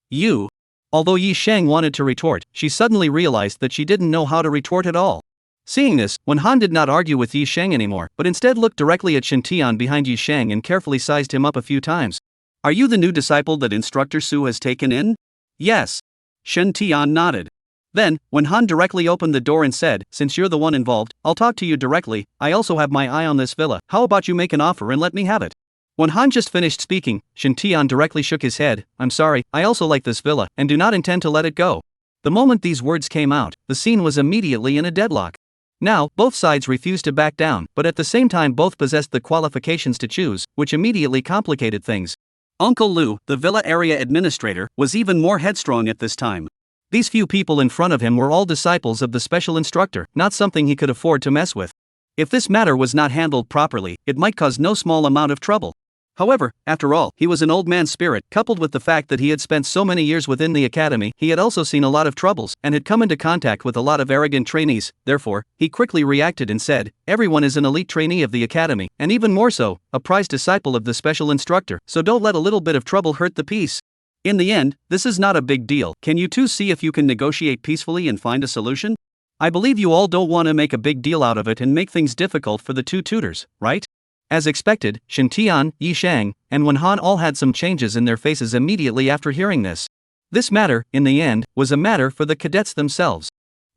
You. Although Yi Shang wanted to retort, she suddenly realized that she didn't know how to retort at all. Seeing this, Wen Han did not argue with Yi Shang anymore, but instead looked directly at Shen Tian behind Yi Shang and carefully sized him up a few times. Are you the new disciple that Instructor Su has taken in? Yes. Shen Tian nodded. Then, Wen Han directly opened the door and said, since you're the one involved, I'll talk to you directly. I also have my eye on this villa. How about you make an offer and let me have it? Wen Han just finished speaking, Shen Tian directly shook his head. I'm sorry, I also like this villa, and do not intend to let it go. The moment these words came out, the scene was immediately in a deadlock. Now, both sides refused to back down, but at the same time both possessed the qualifications to choose, which immediately complicated things. Uncle Lu, the villa area administrator, was even more headstrong at this time. These few people in front of him were all disciples of the special instructor, not something he could afford to mess with. If this matter was not handled properly, it might cause no small amount of trouble. However, after all, he was an old man's spirit, coupled with the fact that he had spent so many years within the academy, he had also seen a lot of troubles, and had come into contact with a lot of arrogant trainees. Therefore, he quickly reacted and said, everyone is an elite trainee of the academy, and even more so, a prized disciple of the special instructor, so don't let a little bit of trouble hurt the peace. In the end, this is not a big deal. Can you two see if you can negotiate peacefully and find a solution? I believe you all don't want to make a big deal out of it and make things difficult for the two tutors, right? As expected, Shen Tian, Yi Shang, and Wen Han all had some changes in their faces immediately after hearing this. This matter, in the end, was a matter for the cadets themselves.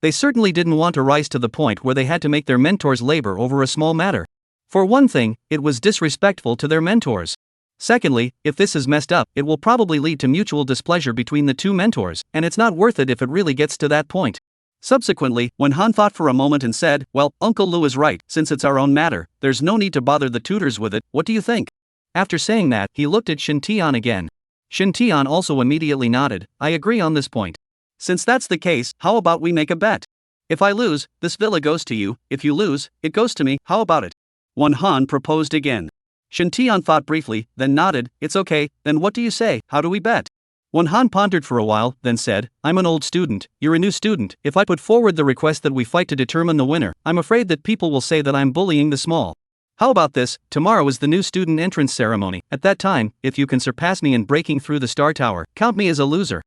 They certainly didn't want to rise to the point where they had to make their mentors labor over a small matter. For one thing, it was disrespectful to their mentors. Secondly, if this is messed up, it will probably lead to mutual displeasure between the two mentors, and it's not worth it if it really gets to that point. Subsequently, Wen Han thought for a moment and said, well, Uncle Lu is right, since it's our own matter, there's no need to bother the tutors with it, what do you think? After saying that, he looked at Shen Tian again. Shen Tian also immediately nodded, I agree on this point. Since that's the case, how about we make a bet? If I lose, this villa goes to you, if you lose, it goes to me, how about it? Wen Han proposed again. Shen Tian thought briefly, then nodded, it's okay, then what do you say, how do we bet? Wen Han pondered for a while, then said, I'm an old student, you're a new student, if I put forward the request that we fight to determine the winner, I'm afraid that people will say that I'm bullying the small. How about this, tomorrow is the new student entrance ceremony, at that time, if you can surpass me in breaking through the Star Tower, count me as a loser.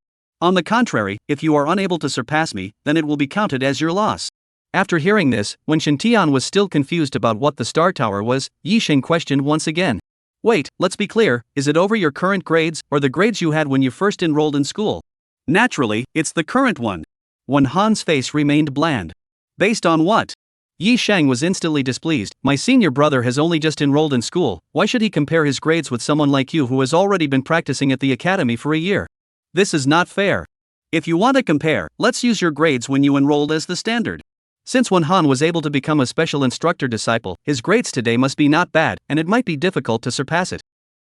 On the contrary, if you are unable to surpass me, then it will be counted as your loss. After hearing this, when Shintian was still confused about what the Star Tower was, Yisheng questioned once again. Wait, let's be clear, is it over your current grades, or the grades you had when you first enrolled in school? Naturally, it's the current one. Wen Han's face remained bland. Based on what? Yi Shang was instantly displeased. My senior brother has only just enrolled in school, why should he compare his grades with someone like you who has already been practicing at the academy for a year? This is not fair. If you want to compare, let's use your grades when you enrolled as the standard. Since Wen Han was able to become a special instructor disciple, his grades today must be not bad, and it might be difficult to surpass it.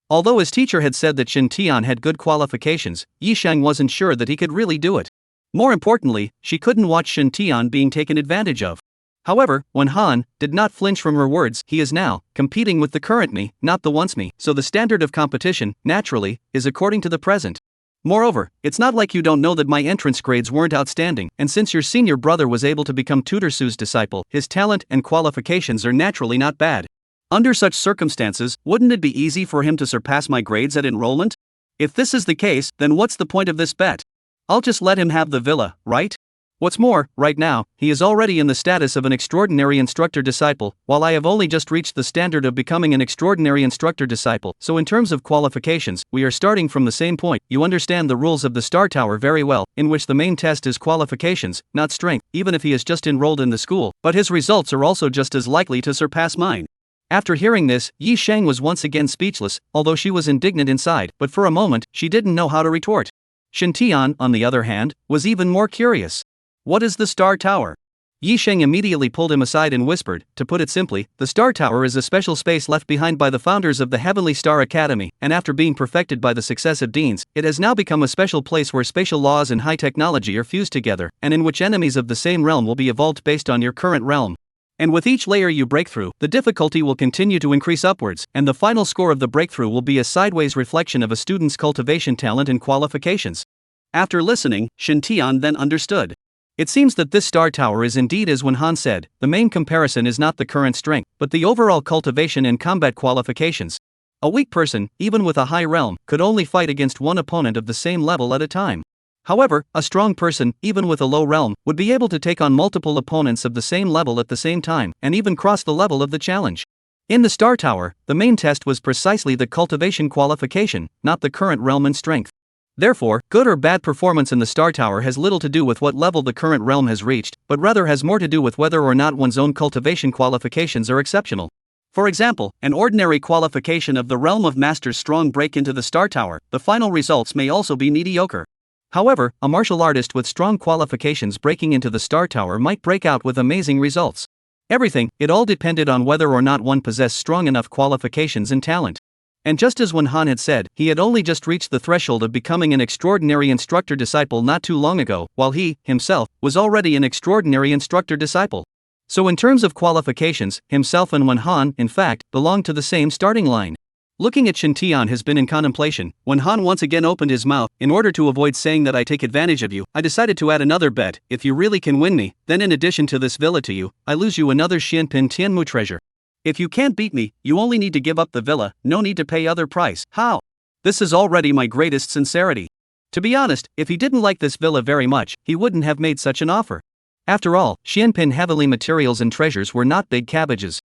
Although his teacher had said that Shin Tian had good qualifications, Yi Shang wasn't sure that he could really do it. More importantly, she couldn't watch Shin Tian being taken advantage of. However, Wen Han did not flinch from her words. He is now competing with the current me, not the once me, so the standard of competition, naturally, is according to the present. Moreover, it's not like you don't know that my entrance grades weren't outstanding, and since your senior brother was able to become Tutor Su's disciple, his talent and qualifications are naturally not bad. Under such circumstances, wouldn't it be easy for him to surpass my grades at enrollment? If this is the case, then what's the point of this bet? I'll just let him have the villa, right? What's more, right now, he is already in the status of an extraordinary instructor disciple, while I have only just reached the standard of becoming an extraordinary instructor disciple, so in terms of qualifications, we are starting from the same point. You understand the rules of the Star Tower very well, in which the main test is qualifications, not strength, even if he has just enrolled in the school, but his results are also just as likely to surpass mine. After hearing this, Yi Shang was once again speechless, although she was indignant inside, but for a moment, she didn't know how to retort. Shin Tian, on the other hand, was even more curious. What is the Star Tower? Yi Sheng immediately pulled him aside and whispered, to put it simply, the Star Tower is a special space left behind by the founders of the Heavenly Star Academy, and after being perfected by the successive deans, it has now become a special place where spatial laws and high technology are fused together, and in which enemies of the same realm will be evolved based on your current realm. And with each layer you break through, the difficulty will continue to increase upwards, and the final score of the breakthrough will be a sideways reflection of a student's cultivation talent and qualifications. After listening, Shin Tian then understood. It seems that this Star Tower is indeed as Wen Han said, the main comparison is not the current strength, but the overall cultivation and combat qualifications. A weak person, even with a high realm, could only fight against one opponent of the same level at a time. However, a strong person, even with a low realm, would be able to take on multiple opponents of the same level at the same time, and even cross the level of the challenge. In the Star Tower, the main test was precisely the cultivation qualification, not the current realm and strength. Therefore, good or bad performance in the Star Tower has little to do with what level the current realm has reached, but rather has more to do with whether or not one's own cultivation qualifications are exceptional. For example, an ordinary qualification of the realm of Master's strong break into the Star Tower, the final results may also be mediocre. However, a martial artist with strong qualifications breaking into the Star Tower might break out with amazing results. It all depended on whether or not one possessed strong enough qualifications and talent. And just as Wen Han had said, he had only just reached the threshold of becoming an extraordinary instructor disciple not too long ago, while he, himself, was already an extraordinary instructor disciple. So in terms of qualifications, himself and Wen Han, in fact, belonged to the same starting line. Looking at Shin Tian has been in contemplation, Wen Han once again opened his mouth. In order to avoid saying that I take advantage of you, I decided to add another bet. If you really can win me, then in addition to this villa to you, I lose you another Xianpin Tianmu treasure. If you can't beat me, you only need to give up the villa, no need to pay other price. How? This is already my greatest sincerity. To be honest, if he didn't like this villa very much, he wouldn't have made such an offer. After all, Xianpin heavenly materials and treasures were not big cabbages.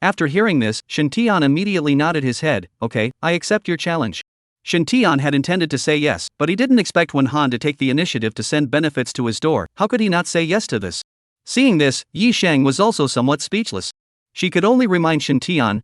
After hearing this, Shin Tian immediately nodded his head. Okay, I accept your challenge. Shin Tian had intended to say yes, but he didn't expect Wen Han to take the initiative to send benefits to his door. How could he not say yes to this? Seeing this, Yi Shang was also somewhat speechless. She could only remind Shin Tian,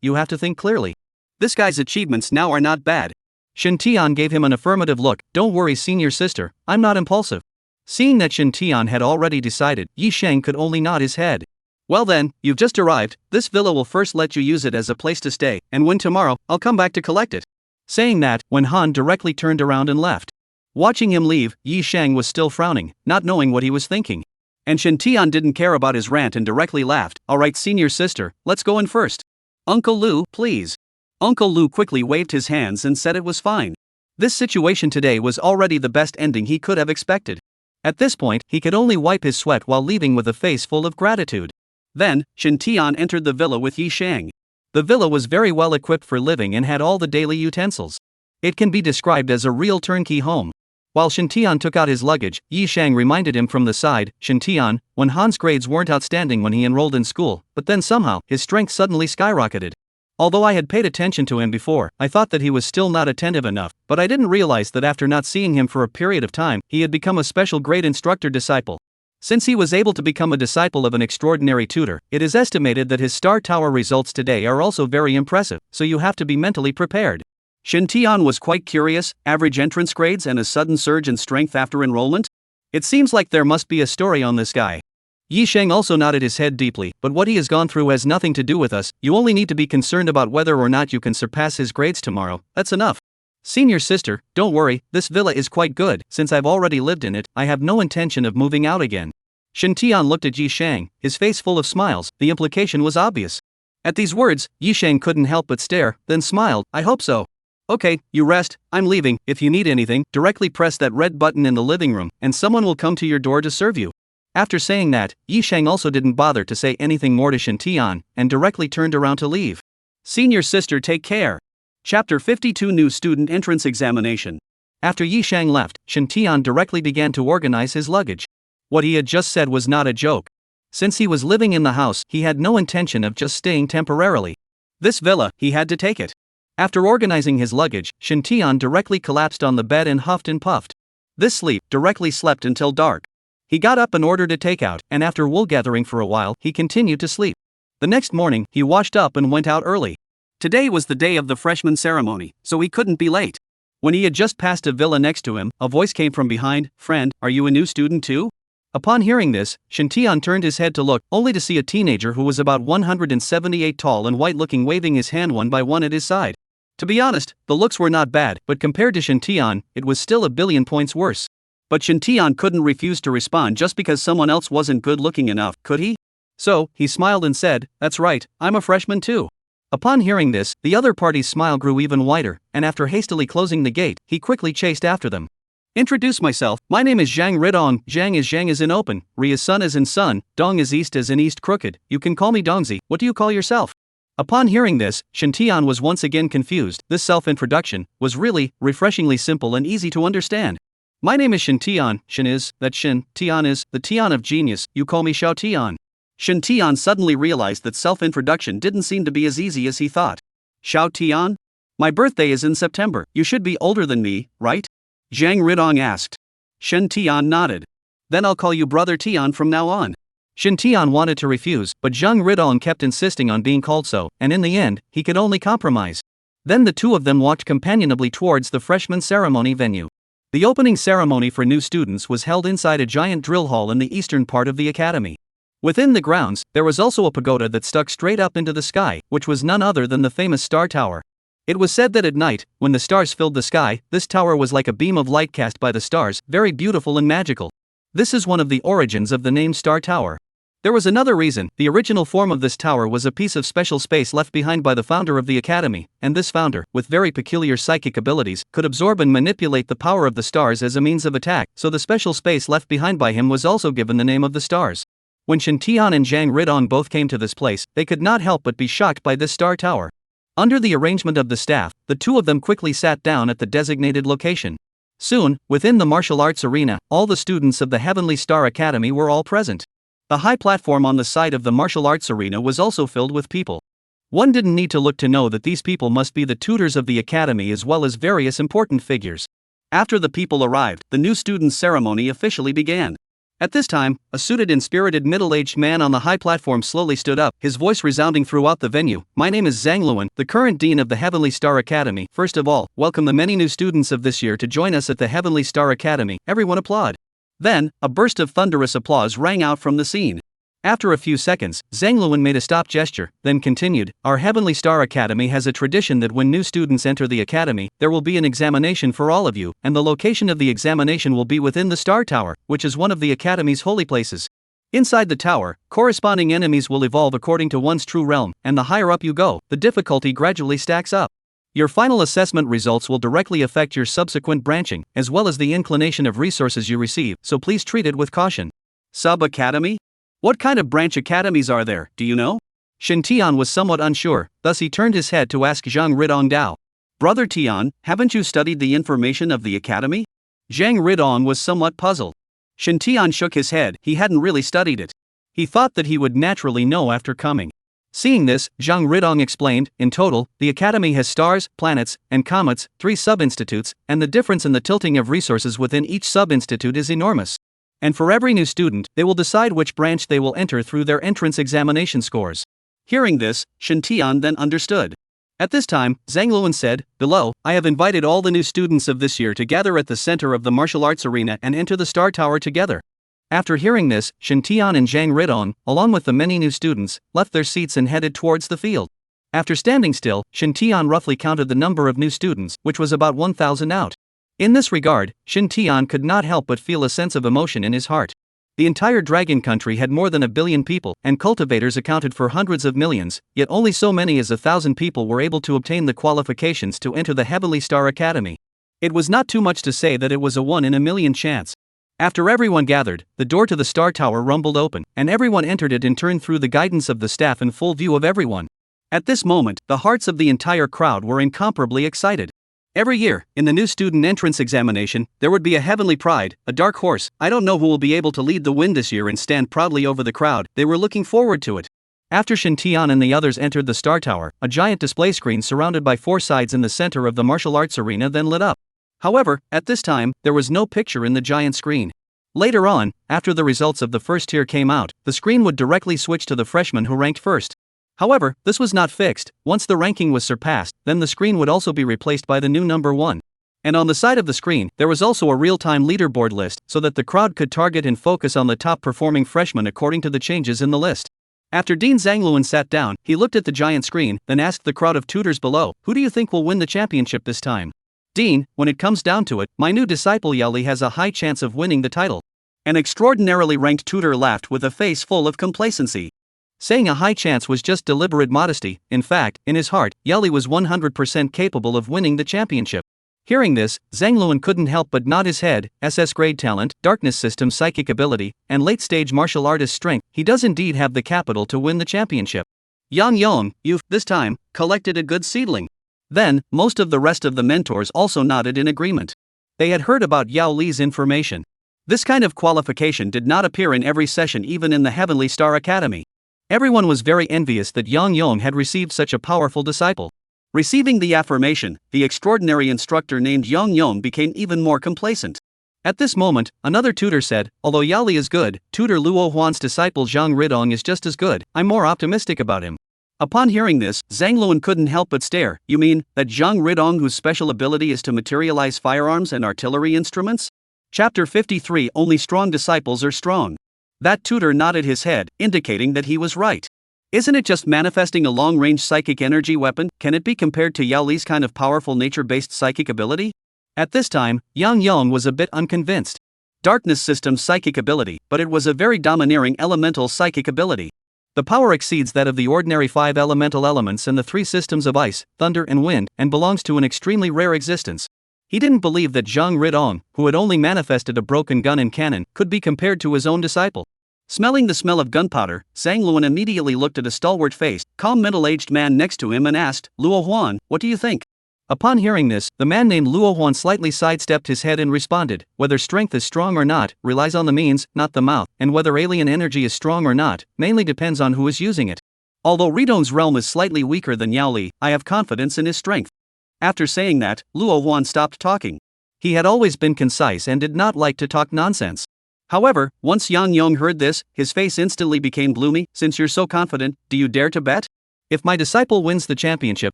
you have to think clearly. This guy's achievements now are not bad. Shin Tian gave him an affirmative look. Don't worry, senior sister, I'm not impulsive. Seeing that Shin Tian had already decided, Yi Shang could only nod his head. Well then, you've just arrived, this villa will first let you use it as a place to stay, and when tomorrow, I'll come back to collect it. Saying that, Wen Han directly turned around and left. Watching him leave, Yi Shang was still frowning, not knowing what he was thinking. And Shin Tian didn't care about his rant and directly laughed. Alright senior sister, let's go in first. Uncle Lu, please. Uncle Lu quickly waved his hands and said it was fine. This situation today was already the best ending he could have expected. At this point, he could only wipe his sweat while leaving with a face full of gratitude. Then, Shin Tian entered the villa with Yi Shang. The villa was very well equipped for living and had all the daily utensils. It can be described as a real turnkey home. While Shintian took out his luggage, Yi Shang reminded him from the side, Shintian, when Han's grades weren't outstanding when he enrolled in school, but then somehow, his strength suddenly skyrocketed. Although I had paid attention to him before, I thought that he was still not attentive enough, but I didn't realize that after not seeing him for a period of time, he had become a special grade instructor disciple. Since he was able to become a disciple of an extraordinary tutor, it is estimated that his Star Tower results today are also very impressive, so you have to be mentally prepared. Shintian was quite curious, average entrance grades and a sudden surge in strength after enrollment? It seems like there must be a story on this guy. Yi Shang also nodded his head deeply, but what he has gone through has nothing to do with us, you only need to be concerned about whether or not you can surpass his grades tomorrow, that's enough. Senior sister, don't worry, this villa is quite good, since I've already lived in it, I have no intention of moving out again. Shintian looked at Yi Shang, his face full of smiles, the implication was obvious. At these words, Yi Shang couldn't help but stare, then smiled, I hope so. Okay, you rest, I'm leaving, if you need anything, directly press that red button in the living room, and someone will come to your door to serve you. After saying that, Yi Shang also didn't bother to say anything more to Shintian, and directly turned around to leave. Senior sister, take care. Chapter 52 New Student Entrance Examination. After Yi Shang left, Shintian directly began to organize his luggage. What he had just said was not a joke. Since he was living in the house, he had no intention of just staying temporarily. This villa, he had to take it. After organizing his luggage, Shintian directly collapsed on the bed and huffed and puffed. This sleep directly slept until dark. He got up and ordered a takeout, and after wool gathering for a while, he continued to sleep. The next morning, he washed up and went out early. Today was the day of the freshman ceremony, so he couldn't be late. When he had just passed a villa next to him, a voice came from behind, friend, are you a new student too? Upon hearing this, Shintian turned his head to look, only to see a teenager who was about 178 tall and white-looking waving his hand one by one at his side. To be honest, the looks were not bad, but compared to Shintian, it was still a billion points worse. But Shintian couldn't refuse to respond just because someone else wasn't good-looking enough, could he? So, he smiled and said, that's right, I'm a freshman too. Upon hearing this, the other party's smile grew even wider, and after hastily closing the gate, he quickly chased after them. Introduce myself, my name is Zhang Ridong, Zhang as in open, Ri is sun as in sun, Dong is east as in east crooked, you can call me Dongzi, what do you call yourself? Upon hearing this, Shintian was once again confused. This self-introduction was really, refreshingly simple and easy to understand. My name is Shintian, Shin is, that Shin, Tian is, the Tian of genius, you call me Xiao Tian. Shintian suddenly realized that self-introduction didn't seem to be as easy as he thought. Xiao Tian? My birthday is in September, you should be older than me, right? Zhang Ridong asked. Shin Tian nodded. Then I'll call you Brother Tian from now on. Shintian wanted to refuse, but Zhang Ridong kept insisting on being called so, and in the end, he could only compromise. Then the two of them walked companionably towards the freshman ceremony venue. The opening ceremony for new students was held inside a giant drill hall in the eastern part of the academy. Within the grounds, there was also a pagoda that stuck straight up into the sky, which was none other than the famous Star Tower. It was said that at night, when the stars filled the sky, this tower was like a beam of light cast by the stars, very beautiful and magical. This is one of the origins of the name Star Tower. There was another reason. The original form of this tower was a piece of special space left behind by the founder of the academy, and this founder, with very peculiar psychic abilities, could absorb and manipulate the power of the stars as a means of attack, so the special space left behind by him was also given the name of the stars. When Shintian and Zhang Ridong both came to this place, they could not help but be shocked by this star tower. Under the arrangement of the staff, the two of them quickly sat down at the designated location. Soon, within the martial arts arena, all the students of the Heavenly Star Academy were all present. The high platform on the side of the martial arts arena was also filled with people. One didn't need to look to know that these people must be the tutors of the academy as well as various important figures. After the people arrived, the new students' ceremony officially began. At this time, a suited and spirited middle-aged man on the high platform slowly stood up, his voice resounding throughout the venue. My name is Zhang Luan, the current dean of the Heavenly Star Academy. First of all, welcome the many new students of this year to join us at the Heavenly Star Academy. Everyone applaud. Then, a burst of thunderous applause rang out from the scene. After a few seconds, Zhang Luan made a stop gesture, then continued, Our Heavenly Star Academy has a tradition that when new students enter the academy, there will be an examination for all of you, and the location of the examination will be within the Star Tower, which is one of the academy's holy places. Inside the tower, corresponding enemies will evolve according to one's true realm, and the higher up you go, the difficulty gradually stacks up. Your final assessment results will directly affect your subsequent branching, as well as the inclination of resources you receive, so please treat it with caution. Sub-academy? What kind of branch academies are there, do you know? Shintian was somewhat unsure, thus he turned his head to ask Zhang Ridong Dao. Brother Tian, haven't you studied the information of the academy? Zhang Ridong was somewhat puzzled. Shen Tian shook his head, he hadn't really studied it. He thought that he would naturally know after coming. Seeing this, Zhang Ridong explained, in total, the academy has stars, planets, and comets, 3 sub-institutes, and the difference in the tilting of resources within each sub-institute is enormous. And for every new student, they will decide which branch they will enter through their entrance examination scores. Hearing this, Shen Tian then understood. At this time, Zhang Luan said, "Below, I have invited all the new students of this year to gather at the center of the martial arts arena and enter the Star Tower together." After hearing this, Shen Tian and Zhang Ridong, along with the many new students, left their seats and headed towards the field. After standing still, Shen Tian roughly counted the number of new students, which was about 1,000 out. In this regard, Shen Tian could not help but feel a sense of emotion in his heart. The entire dragon country had more than 1 billion people, and cultivators accounted for hundreds of millions, yet only so many as 1,000 people were able to obtain the qualifications to enter the Heavenly Star Academy. It was not too much to say that it was a 1 in a million chance. After everyone gathered, the door to the Star Tower rumbled open, and everyone entered it in turn through the guidance of the staff in full view of everyone. At this moment, the hearts of the entire crowd were incomparably excited. Every year, in the new student entrance examination, there would be a heavenly pride, a dark horse. I don't know who will be able to lead the wind this year and stand proudly over the crowd. They were looking forward to it. After Shen Tian and the others entered the Star Tower, a giant display screen surrounded by 4 sides in the center of the martial arts arena then lit up. However, at this time, there was no picture in the giant screen. Later on, after the results of the first tier came out, the screen would directly switch to the freshmen who ranked first. However, this was not fixed. Once the ranking was surpassed, then the screen would also be replaced by the new number 1. And on the side of the screen, there was also a real-time leaderboard list so that the crowd could target and focus on the top-performing freshmen according to the changes in the list. After Dean Zhangluan sat down, he looked at the giant screen, then asked the crowd of tutors below, "Who do you think will win the championship this time?" "Dean, when it comes down to it, my new disciple Yao Li has a high chance of winning the title." An extraordinarily ranked tutor laughed with a face full of complacency. Saying a high chance was just deliberate modesty. In fact, in his heart, Yao Li was 100% capable of winning the championship. Hearing this, Zhang Luan couldn't help but nod his head. SS grade talent, darkness system psychic ability, and late-stage martial artist strength, he does indeed have the capital to win the championship. Yang Yong, you've, this time, collected a good seedling. Then, most of the rest of the mentors also nodded in agreement. They had heard about Yao Li's information. This kind of qualification did not appear in every session even in the Heavenly Star Academy. Everyone was very envious that Yang Yong had received such a powerful disciple. Receiving the affirmation, the extraordinary instructor named Yang Yong became even more complacent. At this moment, another tutor said, "Although Yao Li is good, tutor Luo Huan's disciple Zhang Ridong is just as good. I'm more optimistic about him." Upon hearing this, Zhang Luan couldn't help but stare. "You mean that Zhang Ridong, whose special ability is to materialize firearms and artillery instruments?" Chapter 53. Only strong disciples are strong. That tutor nodded his head, indicating that he was right. Isn't it just manifesting a long-range psychic energy weapon? Can it be compared to Yao Li's kind of powerful nature-based psychic ability? At this time, Yang Yong was a bit unconvinced. Darkness system psychic ability, but it was a very domineering elemental psychic ability. The power exceeds that of the ordinary 5 elemental elements and the 3 systems of ice, thunder and wind, and belongs to an extremely rare existence. He didn't believe that Zhang Ridong, who had only manifested a broken gun and cannon, could be compared to his own disciple. Smelling the smell of gunpowder, Zhang Luan immediately looked at a stalwart-faced, calm middle-aged man next to him and asked, "Luo Huan, what do you think?" Upon hearing this, the man named Luo Huan slightly sidestepped his head and responded, "Whether strength is strong or not, relies on the means, not the mouth, and whether alien energy is strong or not, mainly depends on who is using it. Although Ridong's realm is slightly weaker than Yao Li, I have confidence in his strength." After saying that, Luo Huan stopped talking. He had always been concise and did not like to talk nonsense. However, once Yang Yong heard this, his face instantly became gloomy. "Since you're so confident, do you dare to bet? If my disciple wins the championship,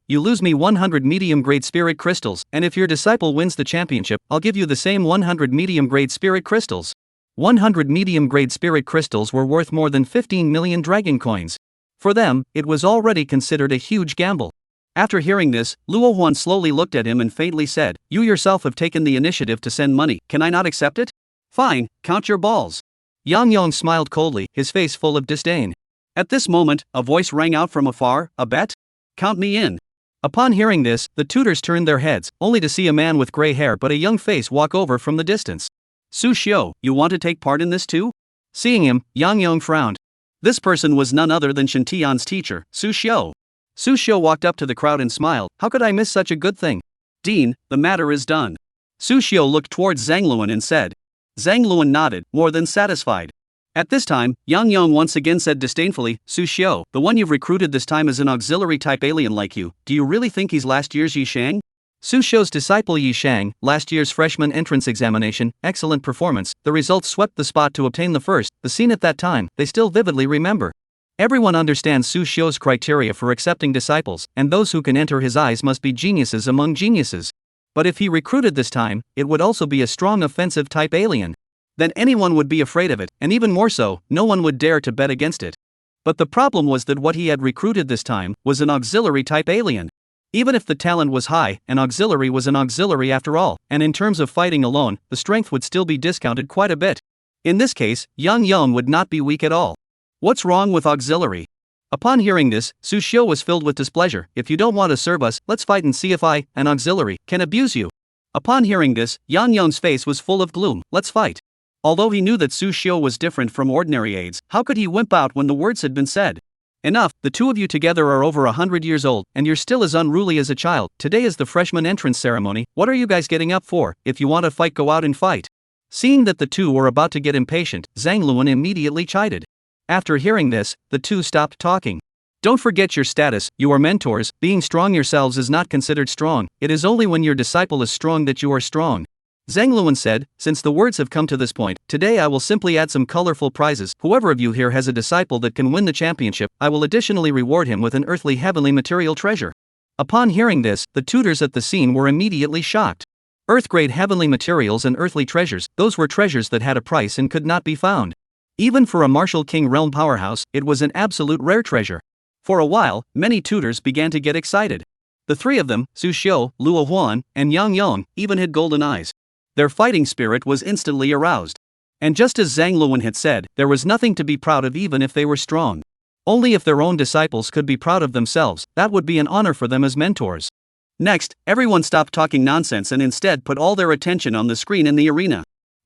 you lose me 100 medium-grade spirit crystals, and if your disciple wins the championship, I'll give you the same 100 medium-grade spirit crystals." 100 medium-grade spirit crystals were worth more than 15 million dragon coins. For them, it was already considered a huge gamble. After hearing this, Luo Huan slowly looked at him and faintly said, "You yourself have taken the initiative to send money, can I not accept it? Fine, count your balls." Yang Yong smiled coldly, his face full of disdain. At this moment, a voice rang out from afar, "A bet? Count me in." Upon hearing this, the tutors turned their heads, only to see a man with gray hair but a young face walk over from the distance. "Su Xiu, you want to take part in this too?" Seeing him, Yang Yong frowned. This person was none other than Shen Tian's teacher, Su Xiu. Su Xiu walked up to the crowd and smiled, "How could I miss such a good thing? Dean, the matter is done." Su Xiu looked towards Zhang Luan and said. Zhang Luan nodded, more than satisfied. At this time, Yang Yong once again said disdainfully, Su Xiu, the one you've recruited this time is an auxiliary-type alien like you, do you really think he's last year's Yi Shang? Su Xiu's disciple Yi Shang, last year's freshman entrance examination, excellent performance, the results swept the spot to obtain the first, the scene at that time, they still vividly remember. Everyone understands Su Xiu's criteria for accepting disciples, and those who can enter his eyes must be geniuses among geniuses. But if he recruited this time, it would also be a strong offensive-type alien. Then anyone would be afraid of it, and even more so, no one would dare to bet against it. But the problem was that what he had recruited this time was an auxiliary-type alien. Even if the talent was high, an auxiliary was an auxiliary after all, and in terms of fighting alone, the strength would still be discounted quite a bit. In this case, Yang Yong would not be weak at all. What's wrong with auxiliary? Upon hearing this, Su Xiu was filled with displeasure. If you don't want to serve us, let's fight and see if I, an auxiliary, can abuse you. Upon hearing this, Yang Yong's face was full of gloom. Let's fight. Although he knew that Su Xiu was different from ordinary aides, how could he wimp out when the words had been said? Enough, the two of you together are over 100 years old, and you're still as unruly as a child. Today is the freshman entrance ceremony, what are you guys getting up for? If you want to fight, go out and fight. Seeing that the two were about to get impatient, Zhang Luan immediately chided. After hearing this, the two stopped talking. Don't forget your status, you are mentors, being strong yourselves is not considered strong, it is only when your disciple is strong that you are strong. Zhang Luan said, since the words have come to this point, today I will simply add some colorful prizes. Whoever of you here has a disciple that can win the championship, I will additionally reward him with an earthly heavenly material treasure. Upon hearing this, the tutors at the scene were immediately shocked. Earth-grade heavenly materials and earthly treasures, those were treasures that had a price and could not be found. Even for a martial king realm powerhouse, it was an absolute rare treasure. For a while, many tutors began to get excited. The three of them, Su Xiu, Luo Huan, and Yang Yong, even had golden eyes. Their fighting spirit was instantly aroused. And just as Zhang Luan had said, there was nothing to be proud of even if they were strong. Only if their own disciples could be proud of themselves, that would be an honor for them as mentors. Next, everyone stopped talking nonsense and instead put all their attention on the screen in the arena.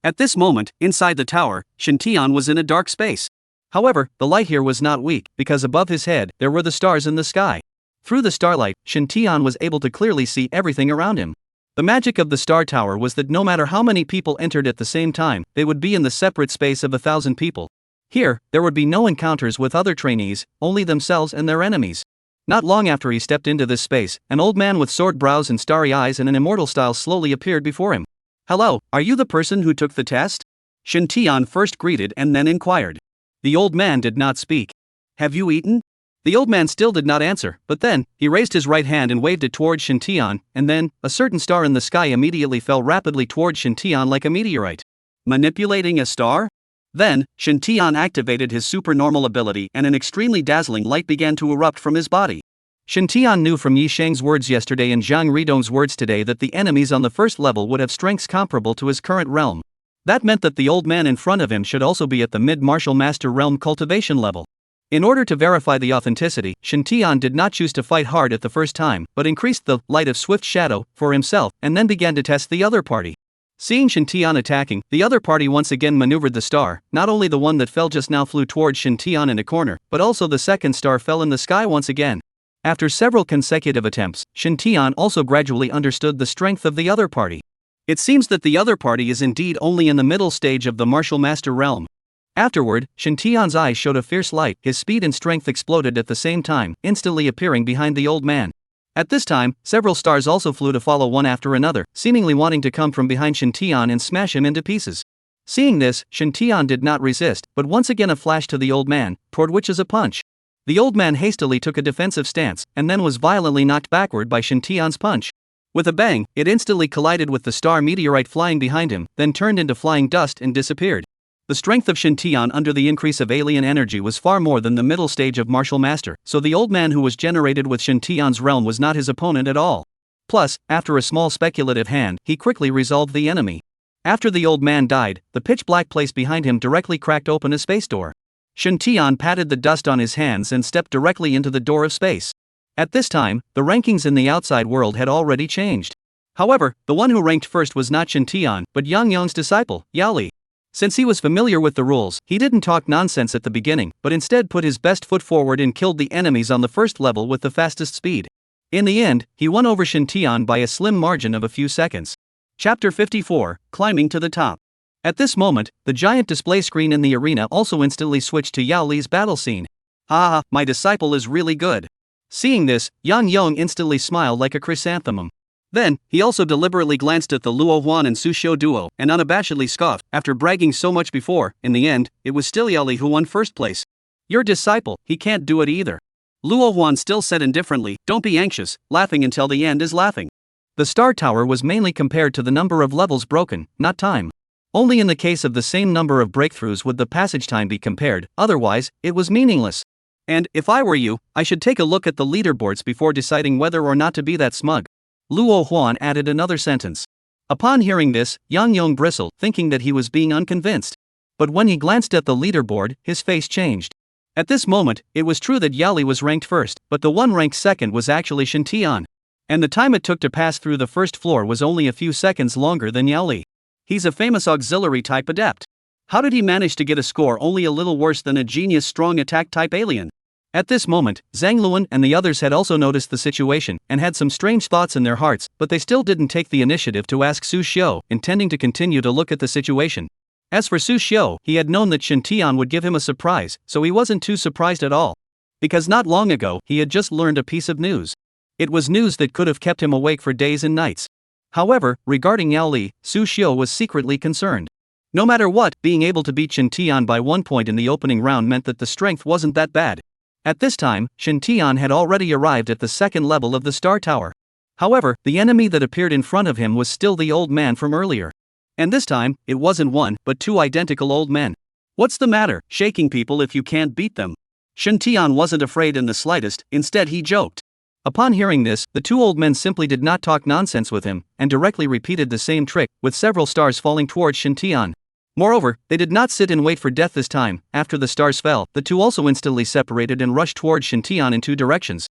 At this moment, inside the tower, Shen Tian was in a dark space. However, the light here was not weak, because above his head, there were the stars in the sky. Through the starlight, Shen Tian was able to clearly see everything around him. The magic of the Star Tower was that no matter how many people entered at the same time, they would be in the separate space of 1,000 people. Here, there would be no encounters with other trainees, only themselves and their enemies. Not long after he stepped into this space, an old man with sword brows and starry eyes and an immortal style slowly appeared before him. Hello, are you the person who took the test? Shen Tian first greeted and then inquired. The old man did not speak. Have you eaten? The old man still did not answer, but then, he raised his right hand and waved it towards Shen Tian, and then, a certain star in the sky immediately fell rapidly towards Shen Tian like a meteorite. Manipulating a star? Then, Shen Tian activated his supernormal ability and an extremely dazzling light began to erupt from his body. Shen Tian knew from Yi Shang's words yesterday and Zhang Ridong's words today that the enemies on the first level would have strengths comparable to his current realm. That meant that the old man in front of him should also be at the mid-martial master realm cultivation level. In order to verify the authenticity, Shen Tian did not choose to fight hard at the first time, but increased the light of swift shadow for himself and then began to test the other party. Seeing Shen Tian attacking, the other party once again maneuvered the star. Not only the one that fell just now flew towards Shen Tian in a corner, but also the second star fell in the sky once again. After several consecutive attempts, Shen Tian also gradually understood the strength of the other party. It seems that the other party is indeed only in the middle stage of the martial master realm. Afterward, Shen Tian's eyes showed a fierce light, his speed and strength exploded at the same time, instantly appearing behind the old man. At this time, several stars also flew to follow one after another, seemingly wanting to come from behind Shen Tian and smash him into pieces. Seeing this, Shen Tian did not resist, but once again a flash to the old man, toward which is a punch. The old man hastily took a defensive stance, and then was violently knocked backward by Shen Tian's punch. With a bang, it instantly collided with the star meteorite flying behind him, then turned into flying dust and disappeared. The strength of Shen Tian under the increase of alien energy was far more than the middle stage of martial master, so the old man who was generated with Shen Tian's realm was not his opponent at all. Plus, after a small speculative hand, he quickly resolved the enemy. After the old man died, the pitch-black place behind him directly cracked open a space door. Shen Tian patted the dust on his hands and stepped directly into the door of space. At this time, the rankings in the outside world had already changed. However, the one who ranked first was not Shen Tian, but Yang Yong's disciple, Yao Li. Since he was familiar with the rules, he didn't talk nonsense at the beginning, but instead put his best foot forward and killed the enemies on the first level with the fastest speed. In the end, he won over Shen Tian by a slim margin of a few seconds. Chapter 54, Climbing to the Top. At this moment, the giant display screen in the arena also instantly switched to Yao Li's battle scene. Ah, my disciple is really good. Seeing this, Yang Yong instantly smiled like a chrysanthemum. Then, he also deliberately glanced at the Luo Huan and Su Xiu duo and unabashedly scoffed. After bragging so much before, in the end, it was still Yao Li who won first place. Your disciple, he can't do it either. Luo Huan still said indifferently, don't be anxious, laughing until the end is laughing. The Star Tower was mainly compared to the number of levels broken, not time. Only in the case of the same number of breakthroughs would the passage time be compared, otherwise, it was meaningless. And, if I were you, I should take a look at the leaderboards before deciding whether or not to be that smug. Luo Huan added another sentence. Upon hearing this, Yang Yong bristled, thinking that he was being unconvinced. But when he glanced at the leaderboard, his face changed. At this moment, it was true that Yao Li was ranked first, but the one ranked second was actually Shen Tian. And the time it took to pass through the first floor was only a few seconds longer than Yao Li. He's a famous auxiliary type adept. How did he manage to get a score only a little worse than a genius strong attack type alien? At this moment, Zhang Luan and the others had also noticed the situation and had some strange thoughts in their hearts, but they still didn't take the initiative to ask Su Xiu, intending to continue to look at the situation. As for Su Xiu, he had known that Shen Tian would give him a surprise, so he wasn't too surprised at all. Because not long ago, he had just learned a piece of news. It was news that could have kept him awake for days and nights. However, regarding Yao Li, Su Xiu was secretly concerned. No matter what, being able to beat Shen Tian by 1 point in the opening round meant that the strength wasn't that bad. At this time, Shen Tian had already arrived at the second level of the Star Tower. However, the enemy that appeared in front of him was still the old man from earlier. And this time, it wasn't one, but two identical old men. What's the matter, shaking people if you can't beat them? Shen Tian wasn't afraid in the slightest, instead he joked. Upon hearing this, the two old men simply did not talk nonsense with him, and directly repeated the same trick, with several stars falling towards Shen Tian. Moreover, they did not sit and wait for death this time. After the stars fell, the two also instantly separated and rushed towards Shen Tian in two directions.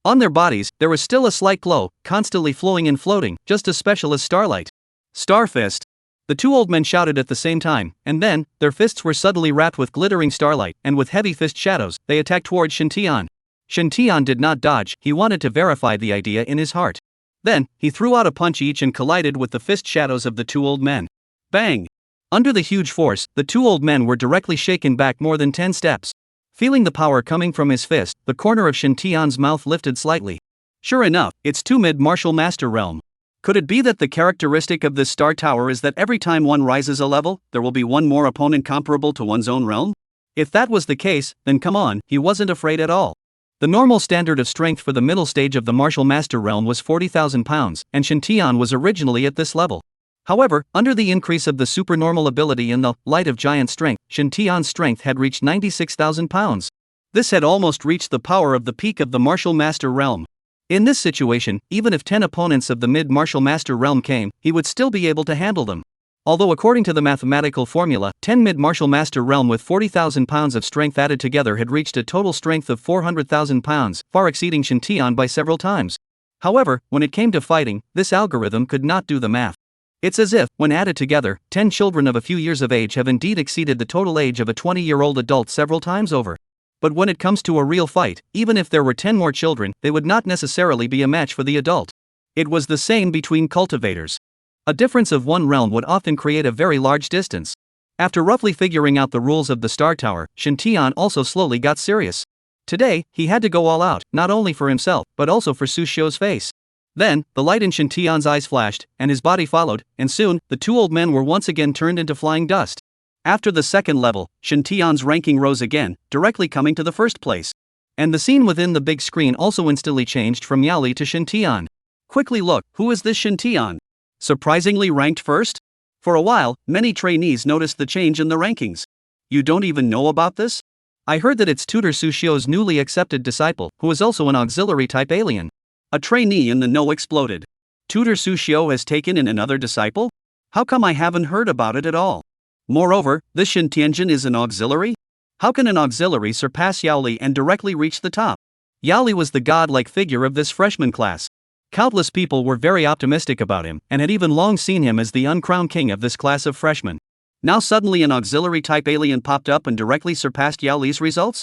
On their bodies, there was still a slight glow, constantly flowing and floating, just as special as starlight. Star Fist! The two old men shouted at the same time, and then, their fists were suddenly wrapped with glittering starlight, and with heavy fist shadows, they attacked towards Shen Tian. Shen Tian did not dodge, he wanted to verify the idea in his heart. Then, he threw out a punch each and collided with the fist shadows of the two old men. Bang! Under the huge force, the two old men were directly shaken back more than 10 steps. Feeling the power coming from his fist, the corner of Shen Tian's mouth lifted slightly. Sure enough, it's two mid-martial master realm. Could it be that the characteristic of this Star Tower is that every time one rises a level, there will be one more opponent comparable to one's own realm? If that was the case, then come on, he wasn't afraid at all. The normal standard of strength for the middle stage of the martial master realm was 40,000 pounds, and Shen Tian was originally at this level. However, under the increase of the supernormal ability in the light of giant strength, Shen Tian's strength had reached 96,000 pounds. This had almost reached the power of the peak of the martial master realm. In this situation, even if 10 opponents of the mid-martial master realm came, he would still be able to handle them. Although according to the mathematical formula, 10 mid-martial master realm with 40,000 pounds of strength added together had reached a total strength of 400,000 pounds, far exceeding Shen Tian by several times. However, when it came to fighting, this algorithm could not do the math. It's as if, when added together, 10 children of a few years of age have indeed exceeded the total age of a 20-year-old adult several times over. But when it comes to a real fight, even if there were 10 more children, they would not necessarily be a match for the adult. It was the same between cultivators. A difference of one realm would often create a very large distance. After roughly figuring out the rules of the Star Tower, Shen Tian also slowly got serious. Today, he had to go all out, not only for himself, but also for Su Xiu's face. Then, the light in Shen Tian's eyes flashed, and his body followed, and soon, the two old men were once again turned into flying dust. After the second level, Shen Tian's ranking rose again, directly coming to the first place. And the scene within the big screen also instantly changed from Yao Li to Shen Tian. Quickly look, who is this Shen Tian? Surprisingly ranked first? For a while, many trainees noticed the change in the rankings. You don't even know about this? I heard that it's tutor Su Xiu's newly accepted disciple, who is also an auxiliary type alien. A trainee in the know exploded. Tutor Su Xiu has taken in another disciple? How come I haven't heard about it at all? Moreover, this Shen Tianjin is an auxiliary? How can an auxiliary surpass Yao Li and directly reach the top? Yao Li was the godlike figure of this freshman class. Countless people were very optimistic about him, and had even long seen him as the uncrowned king of this class of freshmen. Now suddenly an auxiliary type alien popped up and directly surpassed Yao Li's results?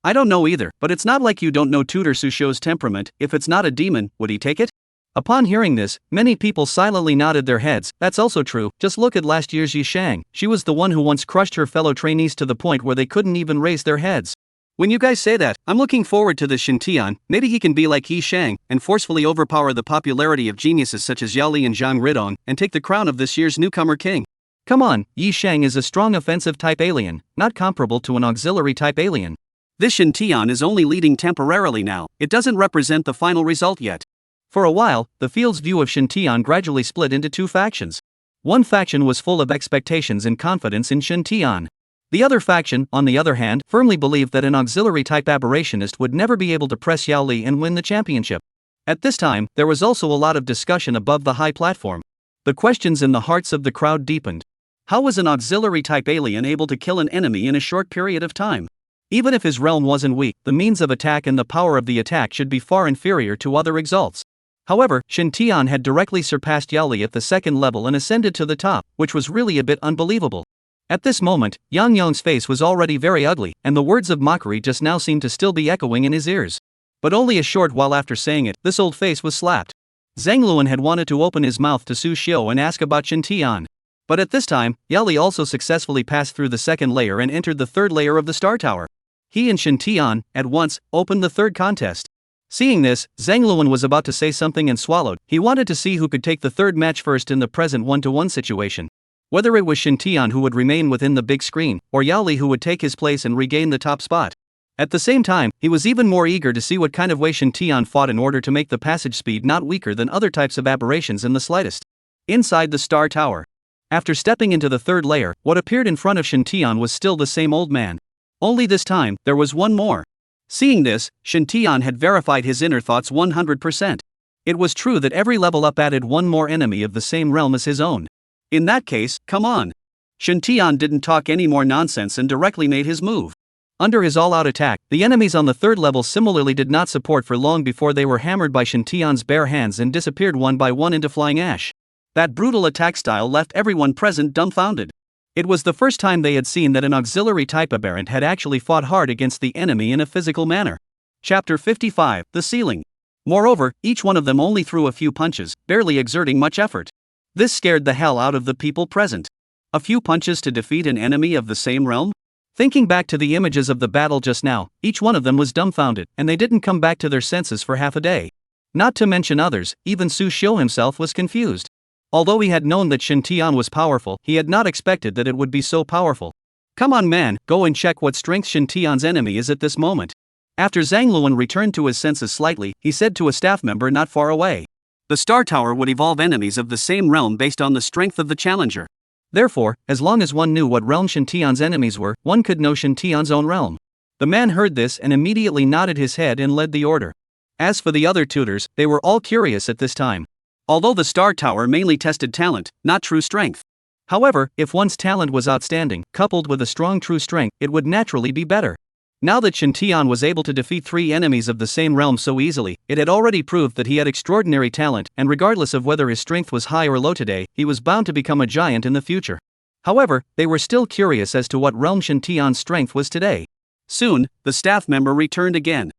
I don't know either, but it's not like you don't know tutor Su Xiu's temperament. If it's not a demon, would he take it? Upon hearing this, many people silently nodded their heads. That's also true, just look at last year's Yi Shang. She was the one who once crushed her fellow trainees to the point where they couldn't even raise their heads. When you guys say that, I'm looking forward to this Shin Tian. Maybe he can be like Yi Shang, and forcefully overpower the popularity of geniuses such as Yao Li and Zhang Ridong, and take the crown of this year's newcomer king. Come on, Yi Shang is a strong offensive type alien, not comparable to an auxiliary type alien. This Shin Tian is only leading temporarily now, it doesn't represent the final result yet. For a while, the field's view of Shin Tian gradually split into two factions. One faction was full of expectations and confidence in Shin Tian. The other faction, on the other hand, firmly believed that an auxiliary-type aberrationist would never be able to press Yao Li and win the championship. At this time, there was also a lot of discussion above the high platform. The questions in the hearts of the crowd deepened. How was an auxiliary-type alien able to kill an enemy in a short period of time? Even if his realm wasn't weak, the means of attack and the power of the attack should be far inferior to other exalts. However, Shin Tian had directly surpassed Yao Li at the second level and ascended to the top, which was really a bit unbelievable. At this moment, Yang Yong's face was already very ugly, and the words of mockery just now seemed to still be echoing in his ears. But only a short while after saying it, this old face was slapped. Zhang Luan had wanted to open his mouth to Su Xiu and ask about Shin Tian. But at this time, Yao Li also successfully passed through the second layer and entered the third layer of the Star Tower. He and Shin Tian, at once, opened the third contest. Seeing this, Zhang Luan was about to say something and swallowed. He wanted to see who could take the third match first in the present 1-to-1 situation. Whether it was Shin Tian who would remain within the big screen, or Yao Li who would take his place and regain the top spot. At the same time, he was even more eager to see what kind of way Shin Tian fought in order to make the passage speed not weaker than other types of aberrations in the slightest. Inside the Star Tower. After stepping into the third layer, what appeared in front of Shin Tian was still the same old man. Only this time, there was one more. Seeing this, Shin Tian had verified his inner thoughts 100%. It was true that every level up added one more enemy of the same realm as his own. In that case, come on. Shin Tian didn't talk any more nonsense and directly made his move. Under his all-out attack, the enemies on the third level similarly did not support for long before they were hammered by Shin Tian's bare hands and disappeared one by one into flying ash. That brutal attack style left everyone present dumbfounded. It was the first time they had seen that an auxiliary type aberrant had actually fought hard against the enemy in a physical manner. Chapter 55, The Ceiling. Moreover, each one of them only threw a few punches, barely exerting much effort. This scared the hell out of the people present. A few punches to defeat an enemy of the same realm? Thinking back to the images of the battle just now, each one of them was dumbfounded, and they didn't come back to their senses for half a day. Not to mention others, even Su Xiu himself was confused. Although he had known that Shin Tian was powerful, he had not expected that it would be so powerful. Come on man, go and check what strength Shin Tian's enemy is at this moment. After Zhang Luan returned to his senses slightly, he said to a staff member not far away. The Star Tower would evolve enemies of the same realm based on the strength of the challenger. Therefore, as long as one knew what realm Shin Tian's enemies were, one could know Shin Tian's own realm. The man heard this and immediately nodded his head and led the order. As for the other tutors, they were all curious at this time. Although the Star Tower mainly tested talent, not true strength. However, if one's talent was outstanding, coupled with a strong true strength, it would naturally be better. Now that Shin Tian was able to defeat 3 enemies of the same realm so easily, it had already proved that he had extraordinary talent, and regardless of whether his strength was high or low today, he was bound to become a giant in the future. However, they were still curious as to what realm Shin Tian's strength was today. Soon, the staff member returned again.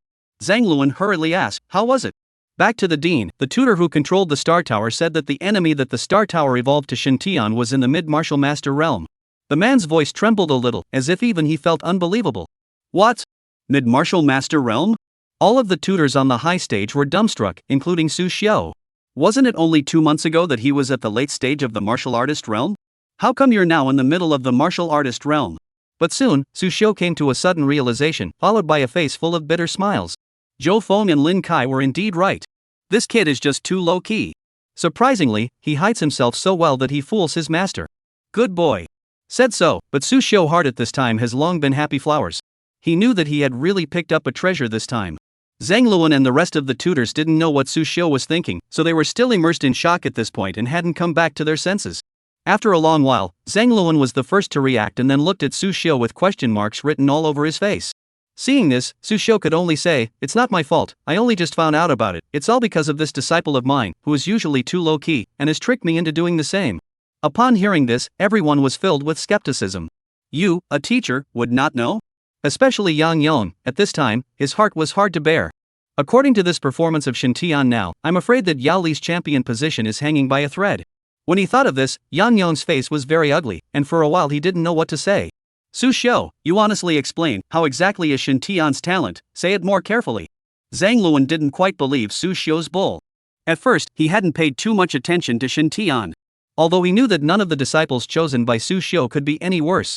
Zhang Luan hurriedly asked, "How was it?" Back to the dean, the tutor who controlled the Star Tower said that the enemy that the Star Tower evolved to Shin Tian was in the mid-martial master realm. The man's voice trembled a little, as if even he felt unbelievable. What? Mid-martial master realm? All of the tutors on the high stage were dumbstruck, including Su Xiu. Wasn't it only 2 months ago that he was at the late stage of the martial artist realm? How come you're now in the middle of the martial artist realm? But soon, Su Xiu came to a sudden realization, followed by a face full of bitter smiles. Zhou Feng and Lin Kai were indeed right. This kid is just too low-key. Surprisingly, he hides himself so well that he fools his master. Good boy. Said so, but Su Xiu heart at this time has long been happy flowers. He knew that he had really picked up a treasure this time. Zhang Luan and the rest of the tutors didn't know what Su Xiu was thinking, so they were still immersed in shock at this point and hadn't come back to their senses. After a long while, Zhang Luan was the first to react and then looked at Su Xiu with question marks written all over his face. Seeing this, Su Xiu could only say, "It's not my fault, I only just found out about it. It's all because of this disciple of mine, who is usually too low-key, and has tricked me into doing the same." Upon hearing this, everyone was filled with skepticism. You, a teacher, would not know? Especially Yang Yong, at this time, his heart was hard to bear. According to this performance of Shin Tian now, I'm afraid that Yao Li's champion position is hanging by a thread. When he thought of this, Yang Yong's face was very ugly, and for a while he didn't know what to say. Su Xiu, you honestly explain, how exactly is Shin Tian's talent, say it more carefully. Zhang Luan didn't quite believe Su Xiu's bull. At first, he hadn't paid too much attention to Shin Tian, although he knew that none of the disciples chosen by Su Xiu could be any worse.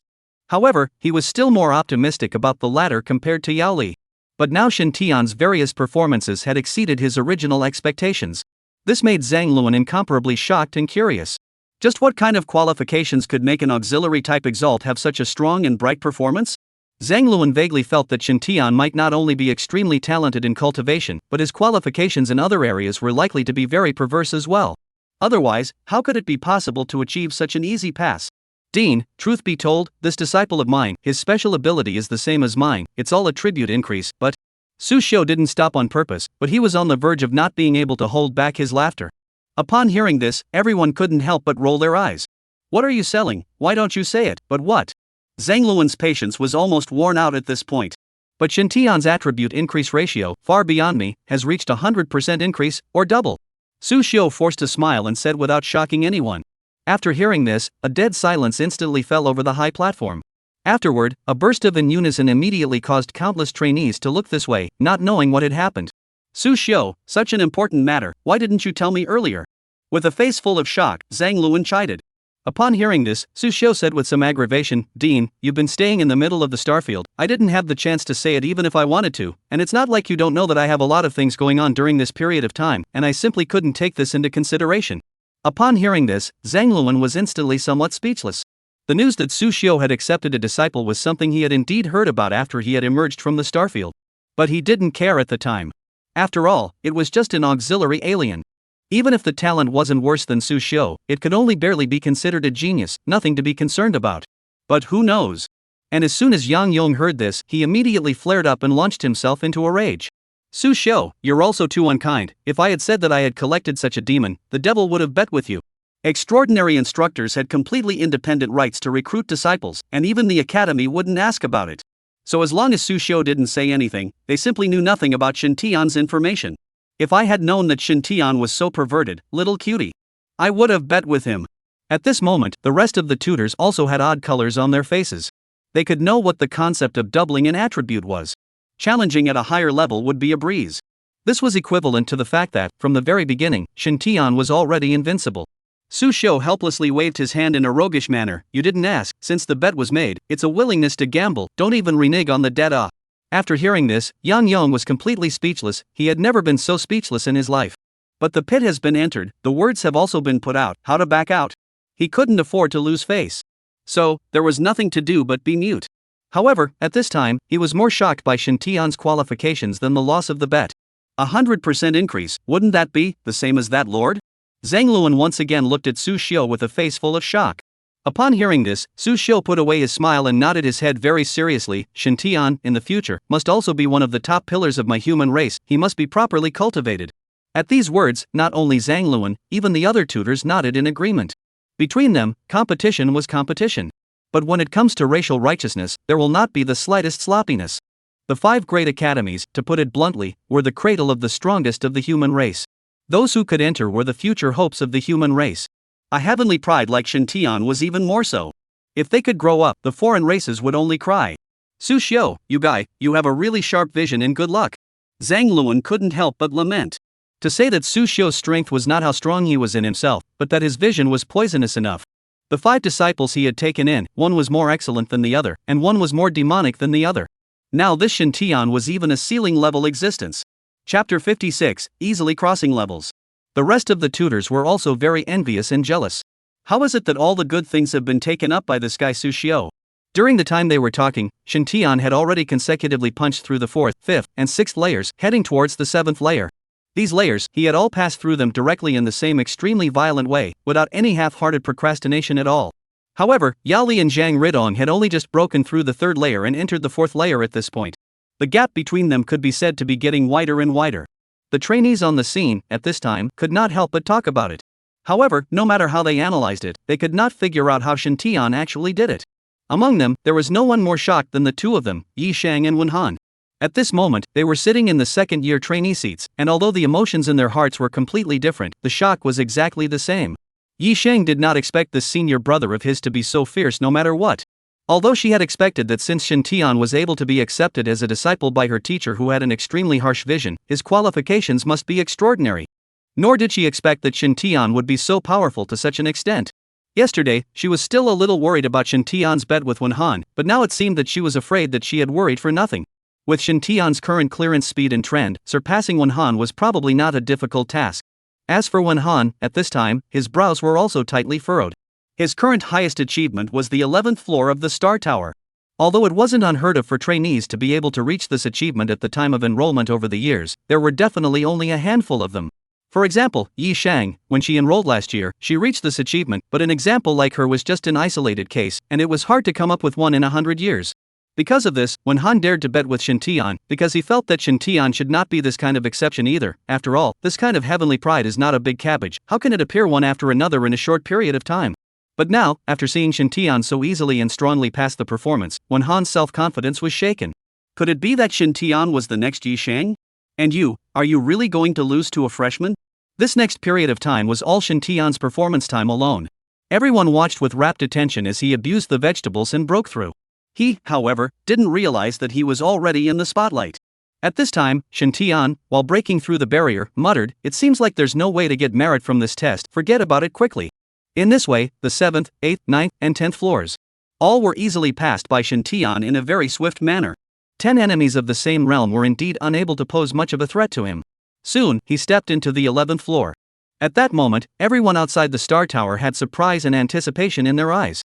However, he was still more optimistic about the latter compared to Yao Li. But now Shin Tian's various performances had exceeded his original expectations. This made Zhang Luan incomparably shocked and curious. Just what kind of qualifications could make an auxiliary type exalt have such a strong and bright performance? Zhang Luan vaguely felt that Shin Tian might not only be extremely talented in cultivation, but his qualifications in other areas were likely to be very perverse as well. Otherwise, how could it be possible to achieve such an easy pass? Dean, truth be told, this disciple of mine, his special ability is the same as mine, it's all a tribute increase, but… Su Xiu didn't stop on purpose, but he was on the verge of not being able to hold back his laughter. Upon hearing this, everyone couldn't help but roll their eyes. What are you selling? Why don't you say it? But what? Zhang Luan's patience was almost worn out at this point. But Shin Tian's attribute increase ratio, far beyond me, has reached 100% increase, or double. Su Xiu forced a smile and said without shocking anyone. After hearing this, a dead silence instantly fell over the high platform. Afterward, a burst of in unison immediately caused countless trainees to look this way, not knowing what had happened. Su Xiu, such an important matter, why didn't you tell me earlier? With a face full of shock, Zhang Luan chided. Upon hearing this, Su Xiu said with some aggravation, Dean, you've been staying in the middle of the starfield, I didn't have the chance to say it even if I wanted to, and it's not like you don't know that I have a lot of things going on during this period of time, and I simply couldn't take this into consideration. Upon hearing this, Zhang Luan was instantly somewhat speechless. The news that Su Xiu had accepted a disciple was something he had indeed heard about after he had emerged from the starfield. But he didn't care at the time. After all, it was just an auxiliary alien. Even if the talent wasn't worse than Su Xiu, it could only barely be considered a genius, nothing to be concerned about. But who knows? And as soon as Yang Yong heard this, he immediately flared up and launched himself into a rage. Su Xiu, you're also too unkind. If I had said that I had collected such a demon, the devil would have bet with you. Extraordinary instructors had completely independent rights to recruit disciples, and even the academy wouldn't ask about it. So as long as Su Xiu didn't say anything, they simply knew nothing about Shin Tian's information. If I had known that Shin Tian was so perverted, little cutie, I would have bet with him. At this moment, the rest of the tutors also had odd colors on their faces. They could know what the concept of doubling an attribute was. Challenging at a higher level would be a breeze. This was equivalent to the fact that, from the very beginning, Shin Tian was already invincible. Su Xiu helplessly waved his hand in a roguish manner. You didn't ask, since the bet was made, it's a willingness to gamble, don't even renege on the debt. After hearing this, Yang Yong was completely speechless, he had never been so speechless in his life. But the pit has been entered, the words have also been put out, how to back out. He couldn't afford to lose face. So, there was nothing to do but be mute. However, at this time, he was more shocked by Shin Tian's qualifications than the loss of the bet. 100% increase, wouldn't that be the same as that, Lord? Zhang Luan once again looked at Su Xiu with a face full of shock. Upon hearing this, Su Xiu put away his smile and nodded his head very seriously. Shin Tian, in the future, must also be one of the top pillars of my human race, he must be properly cultivated. At these words, not only Zhang Luan, even the other tutors nodded in agreement. Between them, competition was competition. But when it comes to racial righteousness, there will not be the slightest sloppiness. The 5 great academies, to put it bluntly, were the cradle of the strongest of the human race. Those who could enter were the future hopes of the human race. A heavenly pride like Shin Tian was even more so. If they could grow up, the foreign races would only cry. Su Xiu, you guy, you have a really sharp vision and good luck. Zhang Luan couldn't help but lament. To say that Su Xiu's strength was not how strong he was in himself, but that his vision was poisonous enough. The 5 disciples he had taken in, one was more excellent than the other, and one was more demonic than the other. Now this Shin Tian was even a ceiling-level existence. Chapter 56, Easily Crossing Levels. The rest of the tutors were also very envious and jealous. How is it that all the good things have been taken up by this guy Su Xiu? During the time they were talking, Shin Tian had already consecutively punched through the 4th, 5th, and 6th layers, heading towards the 7th layer. These layers, he had all passed through them directly in the same extremely violent way, without any half-hearted procrastination at all. However, Yao Li and Zhang Ridong had only just broken through the 3rd layer and entered the 4th layer at this point. The gap between them could be said to be getting wider and wider. The trainees on the scene, at this time, could not help but talk about it. However, no matter how they analyzed it, they could not figure out how Shin Tian actually did it. Among them, there was no one more shocked than the 2 of them, Yi Shang and Wen Han. At this moment, they were sitting in the second-year trainee seats, and although the emotions in their hearts were completely different, the shock was exactly the same. Yi Sheng did not expect this senior brother of his to be so fierce no matter what. Although she had expected that since Shen Tian was able to be accepted as a disciple by her teacher who had an extremely harsh vision, his qualifications must be extraordinary. Nor did she expect that Shen Tian would be so powerful to such an extent. Yesterday, she was still a little worried about Shen Tian's bet with Wen Han, but now it seemed that she was afraid that she had worried for nothing. With Shen Tian's current clearance speed and trend, surpassing Wen Han was probably not a difficult task. As for Wen Han, at this time, his brows were also tightly furrowed. His current highest achievement was the 11th floor of the Star Tower. Although it wasn't unheard of for trainees to be able to reach this achievement at the time of enrollment over the years, there were definitely only a handful of them. For example, Yi Sheng, when she enrolled last year, she reached this achievement, but an example like her was just an isolated case, and it was hard to come up with one in 100 years. Because of this, Wen Han dared to bet with Shen Tian, because he felt that Shen Tian should not be this kind of exception either. After all, this kind of heavenly pride is not a big cabbage, how can it appear one after another in a short period of time? But now, after seeing Shen Tian so easily and strongly pass the performance, Wen Han's self-confidence was shaken. Could it be that Shen Tian was the next Yi Sheng? And you, are you really going to lose to a freshman? This next period of time was all Shen Tian's performance time alone. Everyone watched with rapt attention as he abused the vegetables and broke through. He, however, didn't realize that he was already in the spotlight. At this time, Shen Tian, while breaking through the barrier, muttered, "It seems like there's no way to get merit from this test, forget about it quickly." In this way, the 7th, 8th, 9th, and 10th floors all were easily passed by Shen Tian in a very swift manner. 10 enemies of the same realm were indeed unable to pose much of a threat to him. Soon, he stepped into the 11th floor. At that moment, everyone outside the Star Tower had surprise and anticipation in their eyes.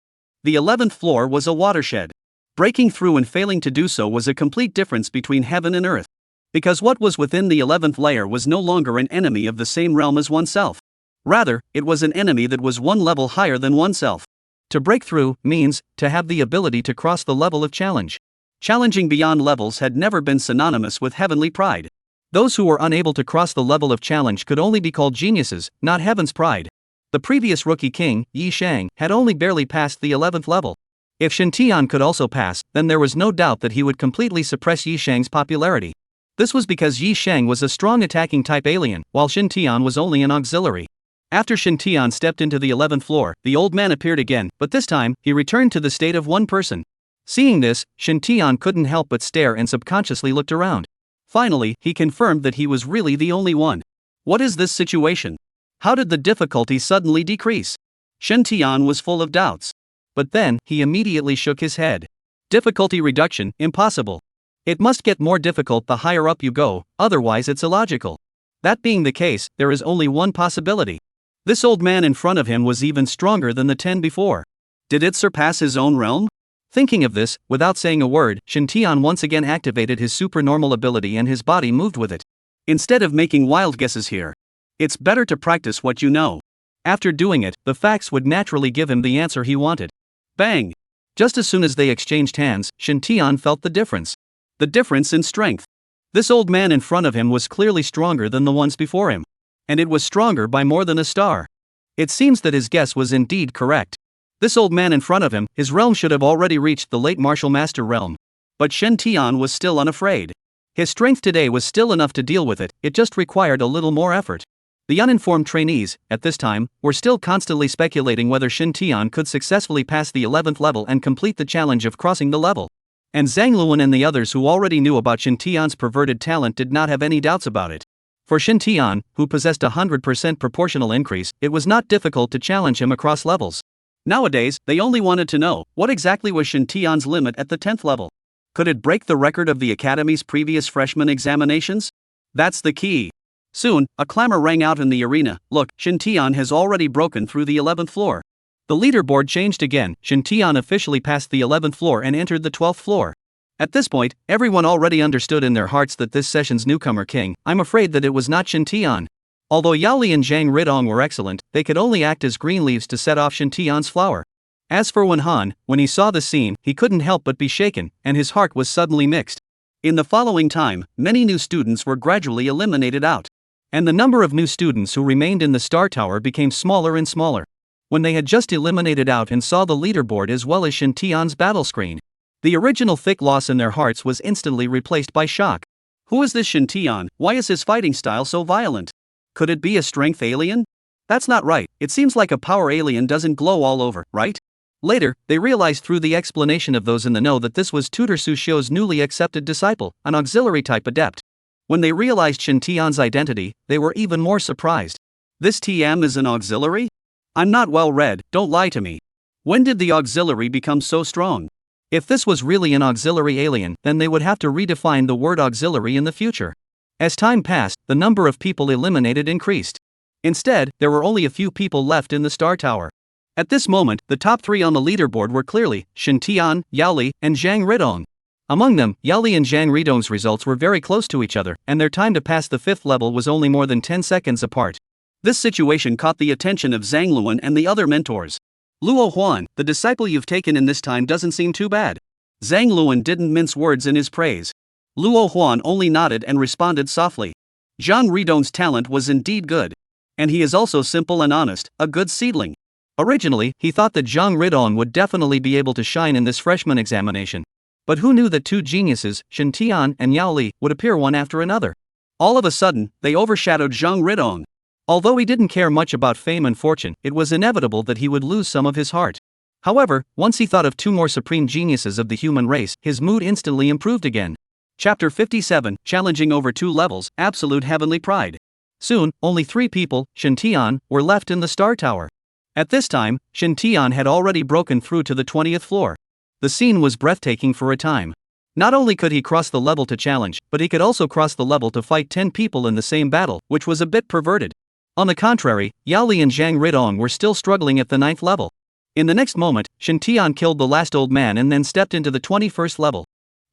The 11th floor was a watershed. Breaking through and failing to do so was a complete difference between heaven and earth. Because what was within the 11th layer was no longer an enemy of the same realm as oneself. Rather, it was an enemy that was one level higher than oneself. To break through means to have the ability to cross the level of challenge. Challenging beyond levels had never been synonymous with heavenly pride. Those who were unable to cross the level of challenge could only be called geniuses, not heaven's pride. The previous rookie king, Yi Sheng, had only barely passed the 11th level. If Shen Tian could also pass, then there was no doubt that he would completely suppress Yi Sheng's popularity. This was because Yi Sheng was a strong attacking type alien, while Shen Tian was only an auxiliary. After Shen Tian stepped into the 11th floor, the old man appeared again, but this time, he returned to the state of one person. Seeing this, Shen Tian couldn't help but stare and subconsciously looked around. Finally, he confirmed that he was really the only one. What is this situation? How did the difficulty suddenly decrease? Shen Tian was full of doubts. But then, he immediately shook his head. Difficulty reduction, impossible. It must get more difficult the higher up you go, otherwise it's illogical. That being the case, there is only one possibility. This old man in front of him was even stronger than the 10 before. Did it surpass his own realm? Thinking of this, without saying a word, Shen Tian once again activated his supernormal ability and his body moved with it. Instead of making wild guesses here, it's better to practice what you know. After doing it, the facts would naturally give him the answer he wanted. Bang! Just as soon as they exchanged hands, Shen Tian felt the difference. The difference in strength. This old man in front of him was clearly stronger than the ones before him. And it was stronger by more than a star. It seems that his guess was indeed correct. This old man in front of him, his realm should have already reached the late martial master realm. But Shen Tian was still unafraid. His strength today was still enough to deal with it, it just required a little more effort. The uninformed trainees, at this time, were still constantly speculating whether Shen Tian could successfully pass the 11th level and complete the challenge of crossing the level. And Zhang Luan and the others who already knew about Shen Tian's perverted talent did not have any doubts about it. For Shen Tian, who possessed a 100% proportional increase, it was not difficult to challenge him across levels. Nowadays, they only wanted to know, what exactly was Shen Tian's limit at the 10th level? Could it break the record of the Academy's previous freshman examinations? That's the key. Soon, a clamor rang out in the arena, look, Shen Tian has already broken through the 11th floor. The leaderboard changed again, Shen Tian officially passed the 11th floor and entered the 12th floor. At this point, everyone already understood in their hearts that this session's newcomer king, I'm afraid that it was not Shen Tian. Although Yao Li and Zhang Ridong were excellent, they could only act as green leaves to set off Shen Tian's flower. As for Wen Han, when he saw the scene, he couldn't help but be shaken, and his heart was suddenly mixed. In the following time, many new students were gradually eliminated out. And the number of new students who remained in the Star Tower became smaller and smaller. When they had just eliminated out and saw the leaderboard as well as Shen Tian's battle screen, The original thick loss in their hearts was instantly replaced by shock. Who is this Shin Tian? Why is his fighting style so violent? Could it be a strength alien? That's not right, it seems like a power alien doesn't glow all over, right? Later, they realized through the explanation of those in the know that this was Tutor Sushio's newly accepted disciple, an auxiliary type adept. When they realized Shin Tian's identity, they were even more surprised. This TM is an auxiliary? I'm not well read, don't lie to me. When did the auxiliary become so strong? If this was really an auxiliary alien, then they would have to redefine the word auxiliary in the future. As time passed, the number of people eliminated increased. Instead, there were only a few people left in the Star Tower. At this moment, the top 3 on the leaderboard were clearly Shin Tian, Yao Li, and Zhang Ridong. Among them, Yao Li and Zhang Ridong's results were very close to each other, and their time to pass the 5th level was only more than 10 seconds apart. This situation caught the attention of Zhang Luan and the other mentors. Luo Huan, the disciple you've taken in this time doesn't seem too bad. Zhang Luan didn't mince words in his praise. Luo Huan only nodded and responded softly. Zhang Ridong's talent was indeed good. And he is also simple and honest, a good seedling. Originally, he thought that Zhang Ridong would definitely be able to shine in this freshman examination. But who knew that 2 geniuses, Shin Tian and Yao Li, would appear one after another? All of a sudden, they overshadowed Zhang Ridong. Although he didn't care much about fame and fortune, it was inevitable that he would lose some of his heart. However, once he thought of 2 more supreme geniuses of the human race, his mood instantly improved again. Chapter 57, Challenging over 2 levels, Absolute Heavenly Pride. Soon, only 3 people, Shin Tian, were left in the Star Tower. At this time, Shin Tian had already broken through to the 20th floor. The scene was breathtaking for a time. Not only could he cross the level to challenge, but he could also cross the level to fight 10 people in the same battle, which was a bit perverted. On the contrary, Yao Li and Zhang Ridong were still struggling at the 9th level. In the next moment, Shin Tian killed the last old man and then stepped into the 21st level.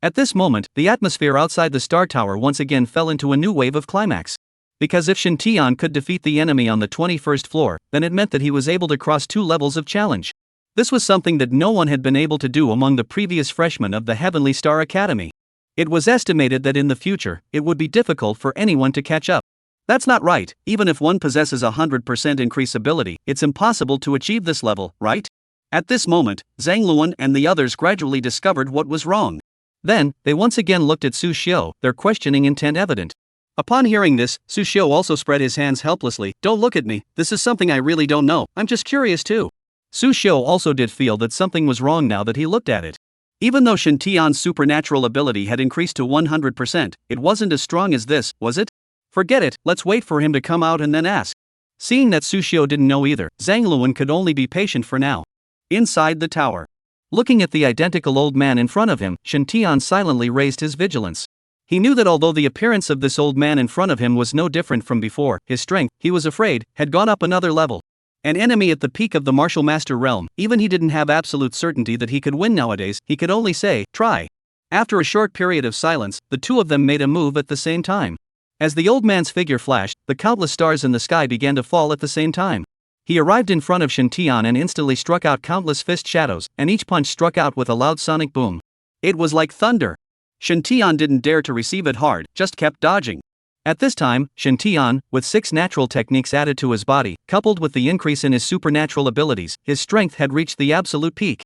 At this moment, the atmosphere outside the Star Tower once again fell into a new wave of climax. Because if Shin Tian could defeat the enemy on the 21st floor, then it meant that he was able to cross 2 levels of challenge. This was something that no one had been able to do among the previous freshmen of the Heavenly Star Academy. It was estimated that in the future, it would be difficult for anyone to catch up. That's not right, even if one possesses 100% increase ability, it's impossible to achieve this level, right? At this moment, Zhang Luan and the others gradually discovered what was wrong. Then, they once again looked at Su Xiu, their questioning intent evident. Upon hearing this, Su Xiu also spread his hands helplessly. Don't look at me, this is something I really don't know, I'm just curious too. Su Xiu also did feel that something was wrong now that he looked at it. Even though Shin Tian's supernatural ability had increased to 100%, it wasn't as strong as this, was it? Forget it, let's wait for him to come out and then ask. Seeing that Su Xiu didn't know either, Zhang Luan could only be patient for now. Inside the tower. Looking at the identical old man in front of him, Shin Tian silently raised his vigilance. He knew that although the appearance of this old man in front of him was no different from before, his strength, he was afraid, had gone up another level. An enemy at the peak of the martial master realm, even he didn't have absolute certainty that he could win nowadays, he could only say, try. After a short period of silence, the 2 of them made a move at the same time. As the old man's figure flashed, the countless stars in the sky began to fall at the same time. He arrived in front of Shin Tian and instantly struck out countless fist shadows, and each punch struck out with a loud sonic boom. It was like thunder. Shin Tian didn't dare to receive it hard, just kept dodging. At this time, Shin Tian, with 6 natural techniques added to his body, coupled with the increase in his supernatural abilities, his strength had reached the absolute peak.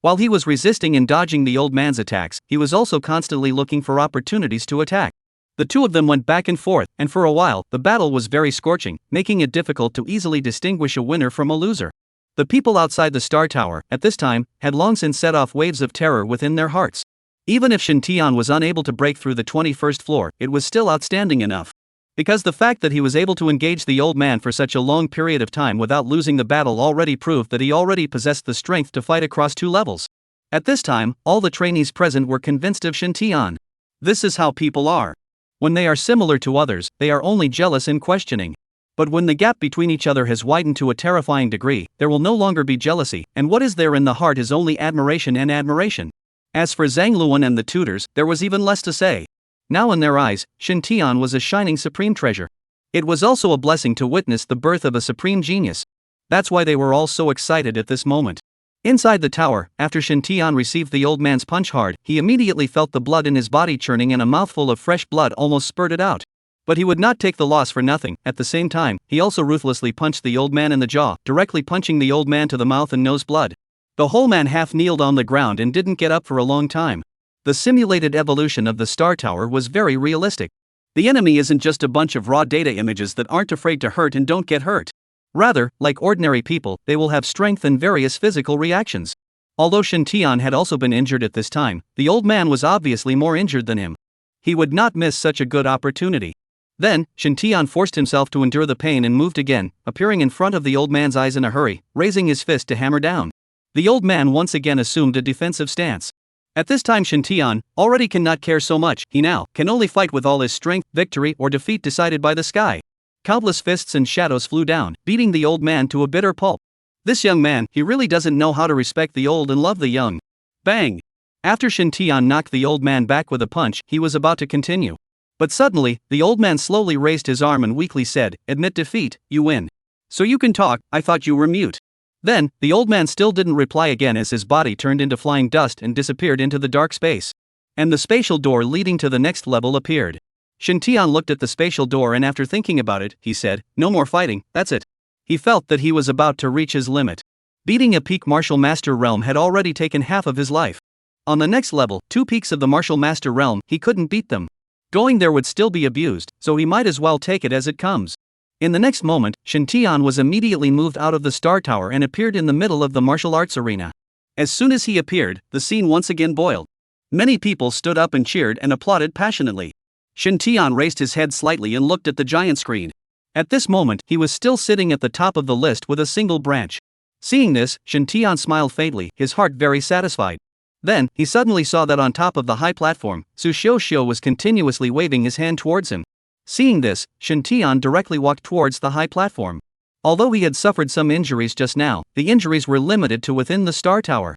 While he was resisting and dodging the old man's attacks, he was also constantly looking for opportunities to attack. The 2 of them went back and forth, and for a while, the battle was very scorching, making it difficult to easily distinguish a winner from a loser. The people outside the Star Tower, at this time, had long since set off waves of terror within their hearts. Even if Shin Tian was unable to break through the 21st floor, it was still outstanding enough. Because the fact that he was able to engage the old man for such a long period of time without losing the battle already proved that he already possessed the strength to fight across 2 levels. At this time, all the trainees present were convinced of Shin Tian. This is how people are. When they are similar to others, they are only jealous and questioning. But when the gap between each other has widened to a terrifying degree, there will no longer be jealousy, and what is there in the heart is only admiration and admiration. As for Zhang Luan and the tutors, there was even less to say. Now in their eyes, Shin Tian was a shining supreme treasure. It was also a blessing to witness the birth of a supreme genius. That's why they were all so excited at this moment. Inside the tower, after Shin Tian received the old man's punch hard, he immediately felt the blood in his body churning and a mouthful of fresh blood almost spurted out. But he would not take the loss for nothing. At the same time, he also ruthlessly punched the old man in the jaw, directly punching the old man to the mouth and nose blood. The whole man half kneeled on the ground and didn't get up for a long time. The simulated evolution of the Star Tower was very realistic. The enemy isn't just a bunch of raw data images that aren't afraid to hurt and don't get hurt. Rather, like ordinary people, they will have strength and various physical reactions. Although Shintian had also been injured at this time, the old man was obviously more injured than him. He would not miss such a good opportunity. Then, Shintian forced himself to endure the pain and moved again, appearing in front of the old man's eyes in a hurry, raising his fist to hammer down. The old man once again assumed a defensive stance. At this time Shintian already cannot care so much, he now can only fight with all his strength, victory or defeat decided by the sky. Countless fists and shadows flew down, beating the old man to a bitter pulp. This young man, he really doesn't know how to respect the old and love the young. Bang! After Shintian knocked the old man back with a punch, he was about to continue. But suddenly, the old man slowly raised his arm and weakly said, "Admit defeat, you win. So you can talk, I thought you were mute." Then, the old man still didn't reply again as his body turned into flying dust and disappeared into the dark space. And the spatial door leading to the next level appeared. Shintian looked at the spatial door and after thinking about it, he said, "No more fighting, that's it." He felt that he was about to reach his limit. Beating a peak martial master realm had already taken half of his life. On the next level, 2 peaks of the martial master realm, he couldn't beat them. Going there would still be abused, so he might as well take it as it comes. In the next moment, Shintian was immediately moved out of the Star Tower and appeared in the middle of the martial arts arena. As soon as he appeared, the scene once again boiled. Many people stood up and cheered and applauded passionately. Shintian raised his head slightly and looked at the giant screen. At this moment, he was still sitting at the top of the list with a single branch. Seeing this, Shintian smiled faintly, his heart very satisfied. Then, he suddenly saw that on top of the high platform, Sushio was continuously waving his hand towards him. Seeing this, Shintian directly walked towards the high platform. Although he had suffered some injuries just now, the injuries were limited to within the Star Tower.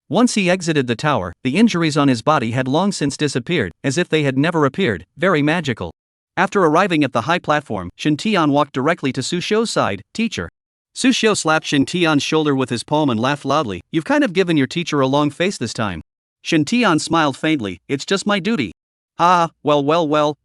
Once he exited the tower, the injuries on his body had long since disappeared, as if they had never appeared, very magical. After arriving at the high platform, Shintian walked directly to Sushio's side. "Teacher." Sushio slapped Shintian's shoulder with his palm and laughed loudly. "You've kind of given your teacher a long face this time." Shintian smiled faintly. "It's just my duty." "Ah, well,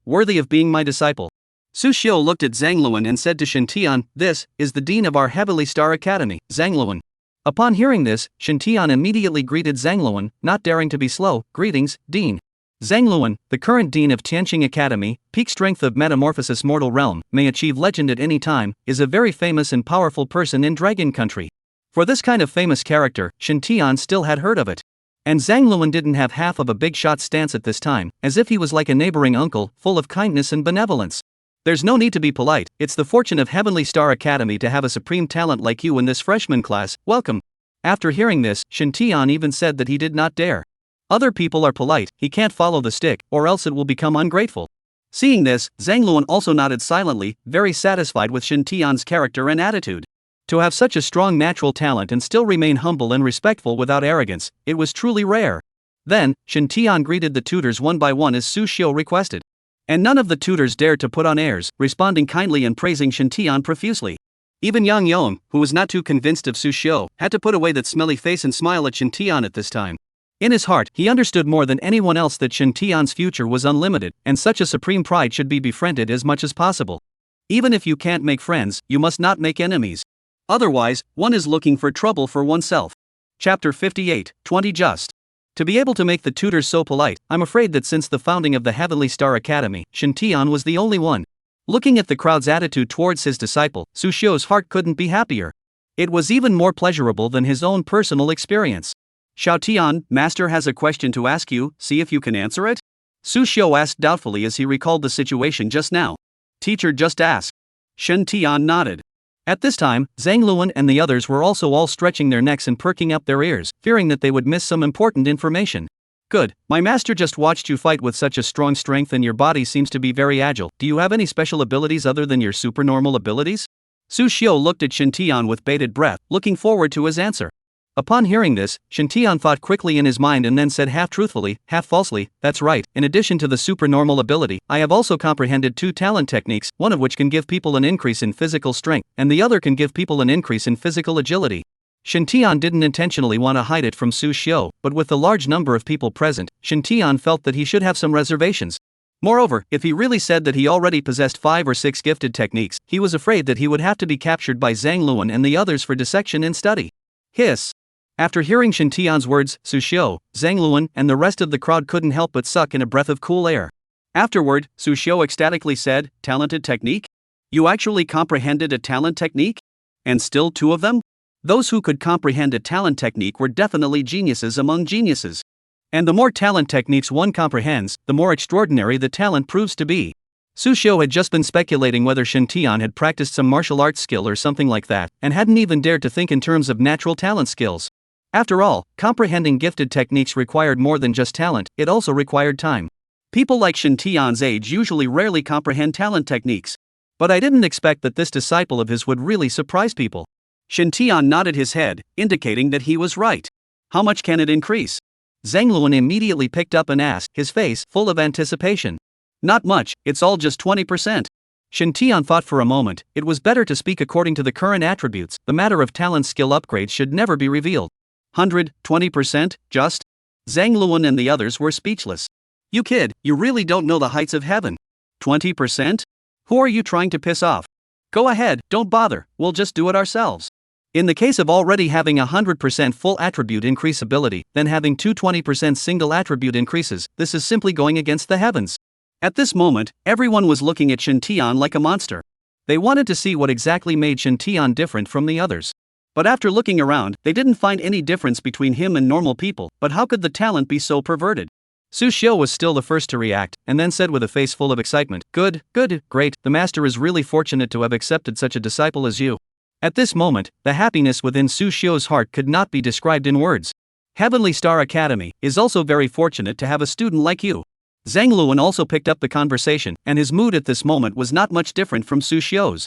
worthy of being my disciple." Sushio looked at Zhangluan and said to Shintian, "This is the dean of our Heavenly Star Academy, Zhangluan." Upon hearing this, Shintian immediately greeted Zhangluan, not daring to be slow. "Greetings, Dean." Zhangluan, the current dean of Tianqing Academy, peak strength of Metamorphosis Mortal Realm, may achieve legend at any time, is a very famous and powerful person in Dragon Country. For this kind of famous character, Shintian still had heard of it. And Zhangluan didn't have half of a big shot stance at this time, as if he was like a neighboring uncle, full of kindness and benevolence. "There's no need to be polite, it's the fortune of Heavenly Star Academy to have a supreme talent like you in this freshman class, welcome." After hearing this, Shintian even said that he did not dare. Other people are polite, he can't follow the stick, or else it will become ungrateful. Seeing this, Zhangluan also nodded silently, very satisfied with Shintian's character and attitude. To have such a strong natural talent and still remain humble and respectful without arrogance, it was truly rare. Then, Shintian greeted the tutors one by one as Sushio requested. And none of the tutors dared to put on airs, responding kindly and praising Shintian profusely. Even Yang Yong, who was not too convinced of Sushio, had to put away that smelly face and smile at Shintian at this time. In his heart, he understood more than anyone else that Shintian's future was unlimited, and such a supreme pride should be befriended as much as possible. Even if you can't make friends, you must not make enemies. Otherwise, one is looking for trouble for oneself. Chapter 58, 20 Just. To be able to make the tutors so polite, I'm afraid that since the founding of the Heavenly Star Academy, Shintian was the only one. Looking at the crowd's attitude towards his disciple, Sushio's heart couldn't be happier. It was even more pleasurable than his own personal experience. "Xiaotian, Master has a question to ask you, see if you can answer it?" Sushio asked doubtfully as he recalled the situation just now. "Teacher, just ask." Shintian nodded. At this time, Zhangluan and the others were also all stretching their necks and perking up their ears, fearing that they would miss some important information. "Good, my master just watched you fight with such a strong strength and your body seems to be very agile. Do you have any special abilities other than your supernormal abilities?" Sushio looked at Shintian with bated breath, looking forward to his answer. Upon hearing this, Shintian thought quickly in his mind and then said half truthfully, half falsely, "That's right, in addition to the supernormal ability, I have also comprehended 2 talent techniques, one of which can give people an increase in physical strength, and the other can give people an increase in physical agility." Shintian didn't intentionally want to hide it from Sushio, but with the large number of people present, Shintian felt that he should have some reservations. Moreover, if he really said that he already possessed 5 or 6 gifted techniques, he was afraid that he would have to be captured by Zhangluan and the others for dissection and study. Hiss. After hearing Shintian's words, Su Xiu, Zhang Luan, and the rest of the crowd couldn't help but suck in a breath of cool air. Afterward, Su Xiu ecstatically said, "Talented technique? You actually comprehended a talent technique? And still two of them? Those who could comprehend a talent technique were definitely geniuses among geniuses. And the more talent techniques one comprehends, the more extraordinary the talent proves to be." Su Xiu had just been speculating whether Shintian had practiced some martial arts skill or something like that, and hadn't even dared to think in terms of natural talent skills. After all, comprehending gifted techniques required more than just talent, it also required time. People like Shintian's age usually rarely comprehend talent techniques. But I didn't expect that this disciple of his would really surprise people. Shintian nodded his head, indicating that he was right. "How much can it increase?" Zhang Luan immediately picked up and asked, his face full of anticipation. "Not much, it's all just 20%. Shintian thought for a moment. It was better to speak according to the current attributes. The matter of talent skill upgrades should never be revealed. 120%, just? Zhang Luan and the others were speechless. "You kid, you really don't know the heights of heaven. 20%? Who are you trying to piss off? Go ahead, don't bother, we'll just do it ourselves." In the case of already having 100% full attribute increase ability, then having 220% single attribute increases, this is simply going against the heavens. At this moment, everyone was looking at Shintian like a monster. They wanted to see what exactly made Shintian different from the others. But after looking around, they didn't find any difference between him and normal people. But how could the talent be so perverted? Su Xiu was still the first to react, and then said with a face full of excitement, Good, great, the master is really fortunate to have accepted such a disciple as you." At this moment, the happiness within Su Xiu's heart could not be described in words. "Heavenly Star Academy is also very fortunate to have a student like you." Zhang Luan also picked up the conversation, and his mood at this moment was not much different from Su Xiu's.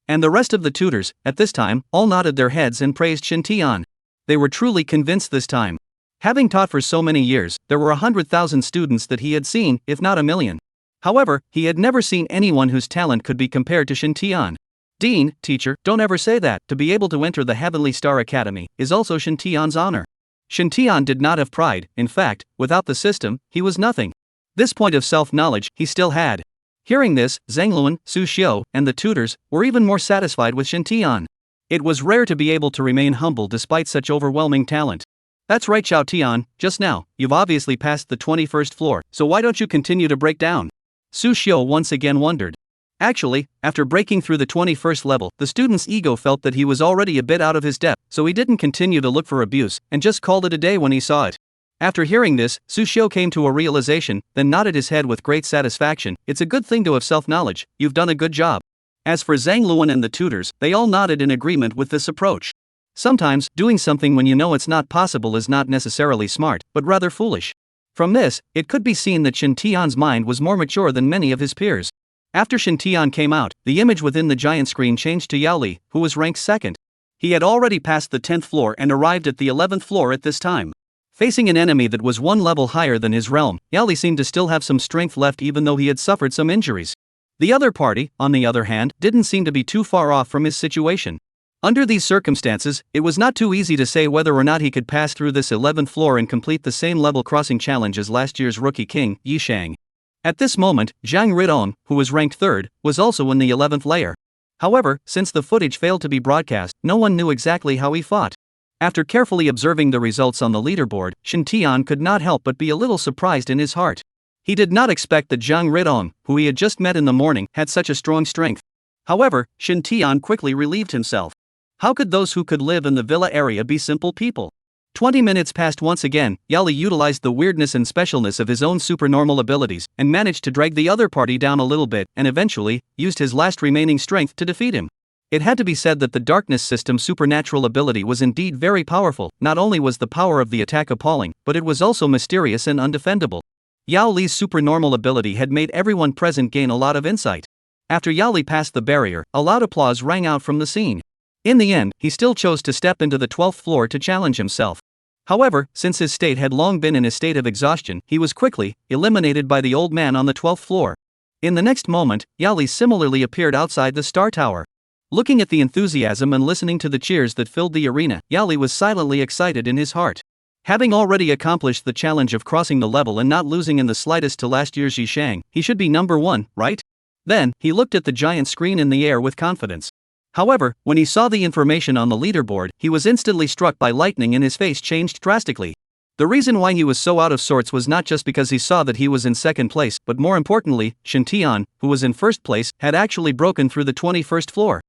And the rest of the tutors, at this time, all nodded their heads and praised Shintian. They were truly convinced this time. Having taught for so many years, there were 100,000 students that he had seen, if not a million. However, he had never seen anyone whose talent could be compared to Shintian. "Dean, teacher, don't ever say that. To be able to enter the Heavenly Star Academy is also Shintian's honor." Shintian did not have pride. In fact, without the system, he was nothing. This point of self-knowledge he still had. Hearing this, Zhang Luan, Su Xiu, and the tutors were even more satisfied with Shintian. It was rare to be able to remain humble despite such overwhelming talent. "That's right, Xiao Tian, just now, you've obviously passed the 21st floor, so why don't you continue to break down?" Su Xiu once again wondered. Actually, after breaking through the 21st level, the student's ego felt that he was already a bit out of his depth, so he didn't continue to look for abuse, and just called it a day when he saw it. After hearing this, Su Xiu came to a realization, then nodded his head with great satisfaction. "It's a good thing to have self-knowledge, you've done a good job." As for Zhang Luan and the tutors, they all nodded in agreement with this approach. Sometimes, doing something when you know it's not possible is not necessarily smart, but rather foolish. From this, it could be seen that Shintian's mind was more mature than many of his peers. After Shintian came out, the image within the giant screen changed to Yao Li, who was ranked second. He had already passed the 10th floor and arrived at the 11th floor at this time. Facing an enemy that was one level higher than his realm, Yao Li seemed to still have some strength left even though he had suffered some injuries. The other party, on the other hand, didn't seem to be too far off from his situation. Under these circumstances, it was not too easy to say whether or not he could pass through this 11th floor and complete the same level crossing challenge as last year's rookie king, Yi Shang. At this moment, Zhang Ridong, who was ranked third, was also in the 11th layer. However, since the footage failed to be broadcast, no one knew exactly how he fought. After carefully observing the results on the leaderboard, Shintian could not help but be a little surprised in his heart. He did not expect that Zhang Ridong, who he had just met in the morning, had such a strong strength. However, Shintian quickly relieved himself. How could those who could live in the villa area be simple people? 20 minutes passed once again. Yao Li utilized the weirdness and specialness of his own supernormal abilities, and managed to drag the other party down a little bit, and eventually, used his last remaining strength to defeat him. It had to be said that the darkness system supernatural ability was indeed very powerful. Not only was the power of the attack appalling, but it was also mysterious and undefendable. Yao Li's supernormal ability had made everyone present gain a lot of insight. After Yao Li passed the barrier, a loud applause rang out from the scene. In the end, he still chose to step into the 12th floor to challenge himself. However, since his state had long been in a state of exhaustion, he was quickly eliminated by the old man on the 12th floor. In the next moment, Yao Li similarly appeared outside the Star Tower. Looking at the enthusiasm and listening to the cheers that filled the arena, Yao Li was silently excited in his heart. Having already accomplished the challenge of crossing the level and not losing in the slightest to last year's Yi Shang, he should be number one, right? Then, he looked at the giant screen in the air with confidence. However, when he saw the information on the leaderboard, he was instantly struck by lightning and his face changed drastically. The reason why he was so out of sorts was not just because he saw that he was in second place, but more importantly, Shintian, who was in first place, had actually broken through the 21st floor.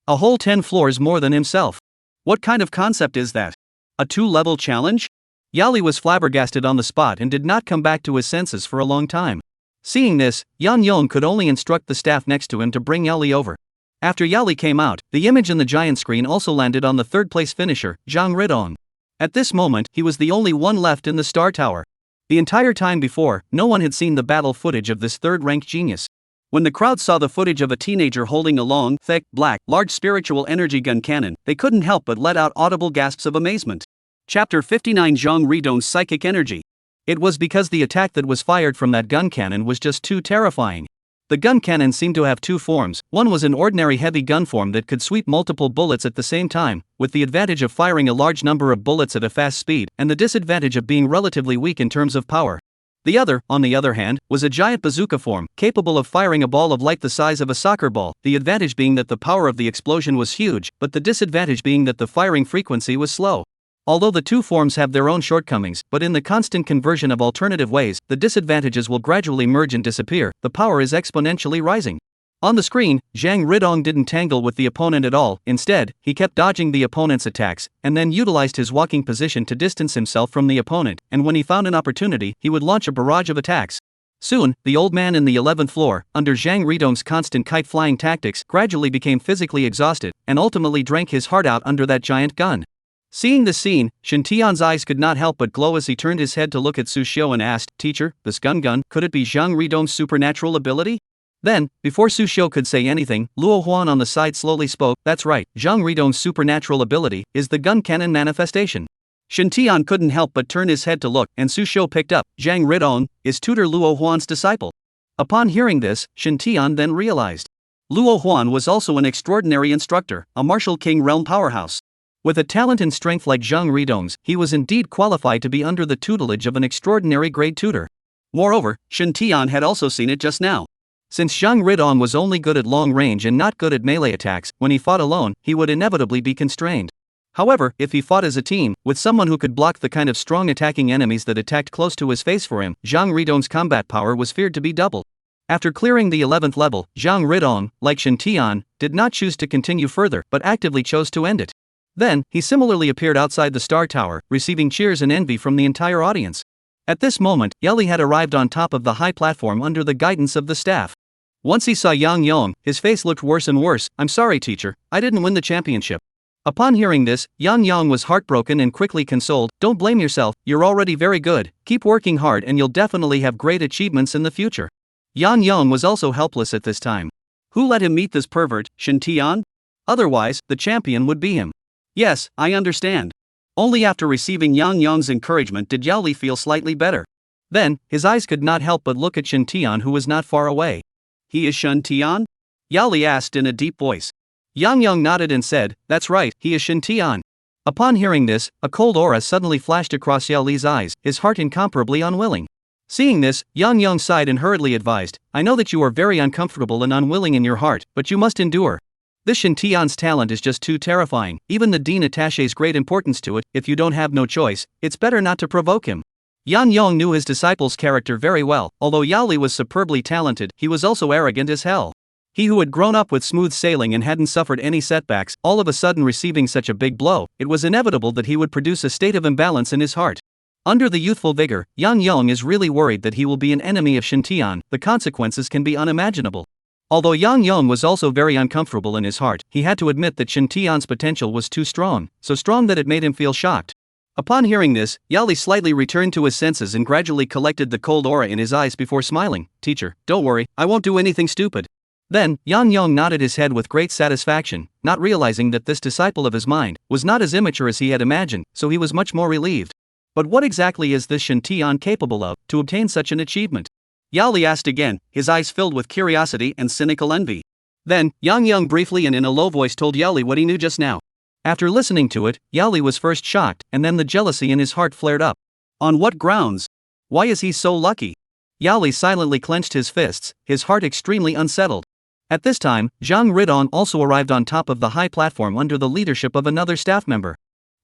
A whole 10 floors more than himself. What kind of concept is that? A 2-level challenge? Yali was flabbergasted on the spot and did not come back to his senses for a long time. Seeing this, Yan Yong could only instruct the staff next to him to bring Yali over. After Yali came out, the image in the giant screen also landed on the third-place finisher, Zhang Ridong. At this moment, he was the only one left in the Star Tower. The entire time before, no one had seen the battle footage of this third-ranked genius. When the crowd saw the footage of a teenager holding a long, thick, black, large spiritual energy gun cannon, they couldn't help but let out audible gasps of amazement. Chapter 59 Zhang Ridong's Psychic Energy. It was because the attack that was fired from that gun cannon was just too terrifying. The gun cannon seemed to have two forms. One was an ordinary heavy gun form that could sweep multiple bullets at the same time, with the advantage of firing a large number of bullets at a fast speed, and the disadvantage of being relatively weak in terms of power. The other, on the other hand, was a giant bazooka form, capable of firing a ball of light the size of a soccer ball, the advantage being that the power of the explosion was huge, but the disadvantage being that the firing frequency was slow. Although the two forms have their own shortcomings, but in the constant conversion of alternative ways, the disadvantages will gradually merge and disappear, the power is exponentially rising. On the screen, Zhang Ridong didn't tangle with the opponent at all. Instead, he kept dodging the opponent's attacks, and then utilized his walking position to distance himself from the opponent, and when he found an opportunity, he would launch a barrage of attacks. Soon, the old man in the 11th floor, under Zhang Ridong's constant kite-flying tactics, gradually became physically exhausted, and ultimately drank his heart out under that giant gun. Seeing this scene, Shintian's eyes could not help but glow as he turned his head to look at Su Xiu and asked, "Teacher, this gun, could it be Zhang Ridong's supernatural ability?" Then, before Su Xiu could say anything, Luo Huan on the side slowly spoke, "That's right, Zhang Ridong's supernatural ability is the gun cannon manifestation." Shintian couldn't help but turn his head to look, and Su Xiu picked up, "Zhang Ridong is tutor Luo Huan's disciple." Upon hearing this, Shintian then realized. Luo Huan was also an extraordinary instructor, a martial king realm powerhouse. With a talent and strength like Zhang Ridong's, he was indeed qualified to be under the tutelage of an extraordinary great tutor. Moreover, Shintian had also seen it just now. Since Zhang Ridong was only good at long range and not good at melee attacks, when he fought alone, he would inevitably be constrained. However, if he fought as a team, with someone who could block the kind of strong attacking enemies that attacked close to his face for him, Zhang Ridong's combat power was feared to be double. After clearing the 11th level, Zhang Ridong, like Shintian, did not choose to continue further, but actively chose to end it. Then, he similarly appeared outside the Star Tower, receiving cheers and envy from the entire audience. At this moment, Yeli had arrived on top of the high platform under the guidance of the staff. Once he saw Yang Yong, his face looked worse and worse. "I'm sorry, teacher, I didn't win the championship." Upon hearing this, Yang Yong was heartbroken and quickly consoled, "Don't blame yourself, you're already very good, keep working hard and you'll definitely have great achievements in the future." Yang Yong was also helpless at this time. Who let him meet this pervert, Shintian? Otherwise, the champion would be him. Yes, I understand. Only after receiving Yang Yong's encouragement did Yao Li feel slightly better. Then, his eyes could not help but look at Shintian, who was not far away. "He is Shintian?" Yao Li asked in a deep voice. Yang Yong nodded and said, "That's right, he is Shintian." Upon hearing this, a cold aura suddenly flashed across Yao Li's eyes, his heart incomparably unwilling. Seeing this, Yang Yong sighed and hurriedly advised, "I know that you are very uncomfortable and unwilling in your heart, but you must endure. This Shintian's talent is just too terrifying, even the dean attaches great importance to it. If you don't have no choice, it's better not to provoke him." Yang Yong knew his disciple's character very well. Although Yao Li was superbly talented, he was also arrogant as hell. He who had grown up with smooth sailing and hadn't suffered any setbacks, all of a sudden receiving such a big blow, it was inevitable that he would produce a state of imbalance in his heart. Under the youthful vigor, Yang Yong is really worried that he will be an enemy of Shintian. The consequences can be unimaginable. Although Yang Yong was also very uncomfortable in his heart, he had to admit that Shintian's potential was too strong, so strong that it made him feel shocked. Upon hearing this, Yao Li slightly returned to his senses and gradually collected the cold aura in his eyes before smiling. "Teacher, don't worry, I won't do anything stupid." Then, Yang Yong nodded his head with great satisfaction, not realizing that this disciple of his mind was not as immature as he had imagined, so he was much more relieved. But what exactly is this Shintian capable of, to obtain such an achievement? Yao Li asked again, his eyes filled with curiosity and cynical envy. Then, Yang Yong briefly and in a low voice told Yao Li what he knew just now. After listening to it, Yao Li was first shocked, and then the jealousy in his heart flared up. On what grounds? Why is he so lucky? Yao Li silently clenched his fists, his heart extremely unsettled. At this time, Zhang Ridong also arrived on top of the high platform under the leadership of another staff member.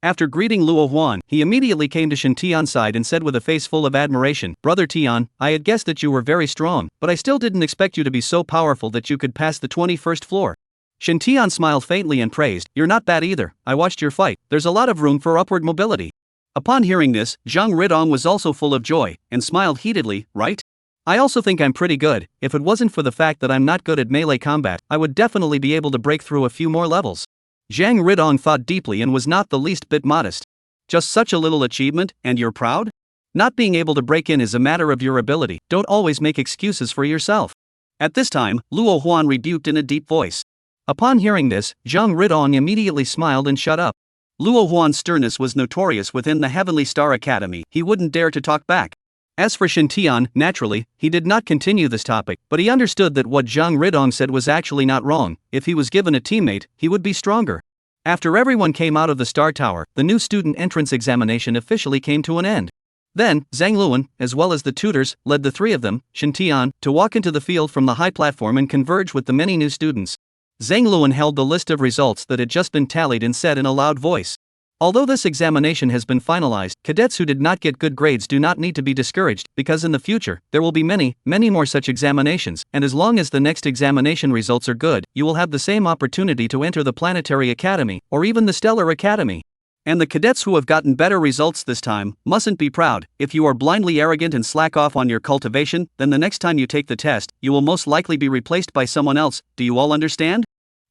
After greeting Luo Huan, he immediately came to Shen Tian's side and said with a face full of admiration, "Brother Tian, I had guessed that you were very strong, but I still didn't expect you to be so powerful that you could pass the 21st floor." Shen Tian smiled faintly and praised, "You're not bad either, I watched your fight, there's a lot of room for upward mobility." Upon hearing this, Zhang Ridong was also full of joy, and smiled heatedly, "Right? I also think I'm pretty good. If it wasn't for the fact that I'm not good at melee combat, I would definitely be able to break through a few more levels." Zhang Ridong thought deeply and was not the least bit modest. Just such a little achievement, and you're proud? Not being able to break in is a matter of your ability, don't always make excuses for yourself. At this time, Luo Huan rebuked in a deep voice. Upon hearing this, Zhang Ridong immediately smiled and shut up. Luo Huan's sternness was notorious within the Heavenly Star Academy, he wouldn't dare to talk back. As for Shen Tian, naturally, he did not continue this topic, but he understood that what Zhang Ridong said was actually not wrong. If he was given a teammate, he would be stronger. After everyone came out of the Star Tower, the new student entrance examination officially came to an end. Then, Zhang Luan, as well as the tutors, led the three of them, Shen Tian, to walk into the field from the high platform and converge with the many new students. Zhang Luan held the list of results that had just been tallied and said in a loud voice, "Although this examination has been finalized, cadets who did not get good grades do not need to be discouraged, because in the future, there will be many more such examinations, and as long as the next examination results are good, you will have the same opportunity to enter the Planetary Academy, or even the Stellar Academy. And the cadets who have gotten better results this time mustn't be proud. If you are blindly arrogant and slack off on your cultivation, then the next time you take the test, you will most likely be replaced by someone else. Do you all understand?"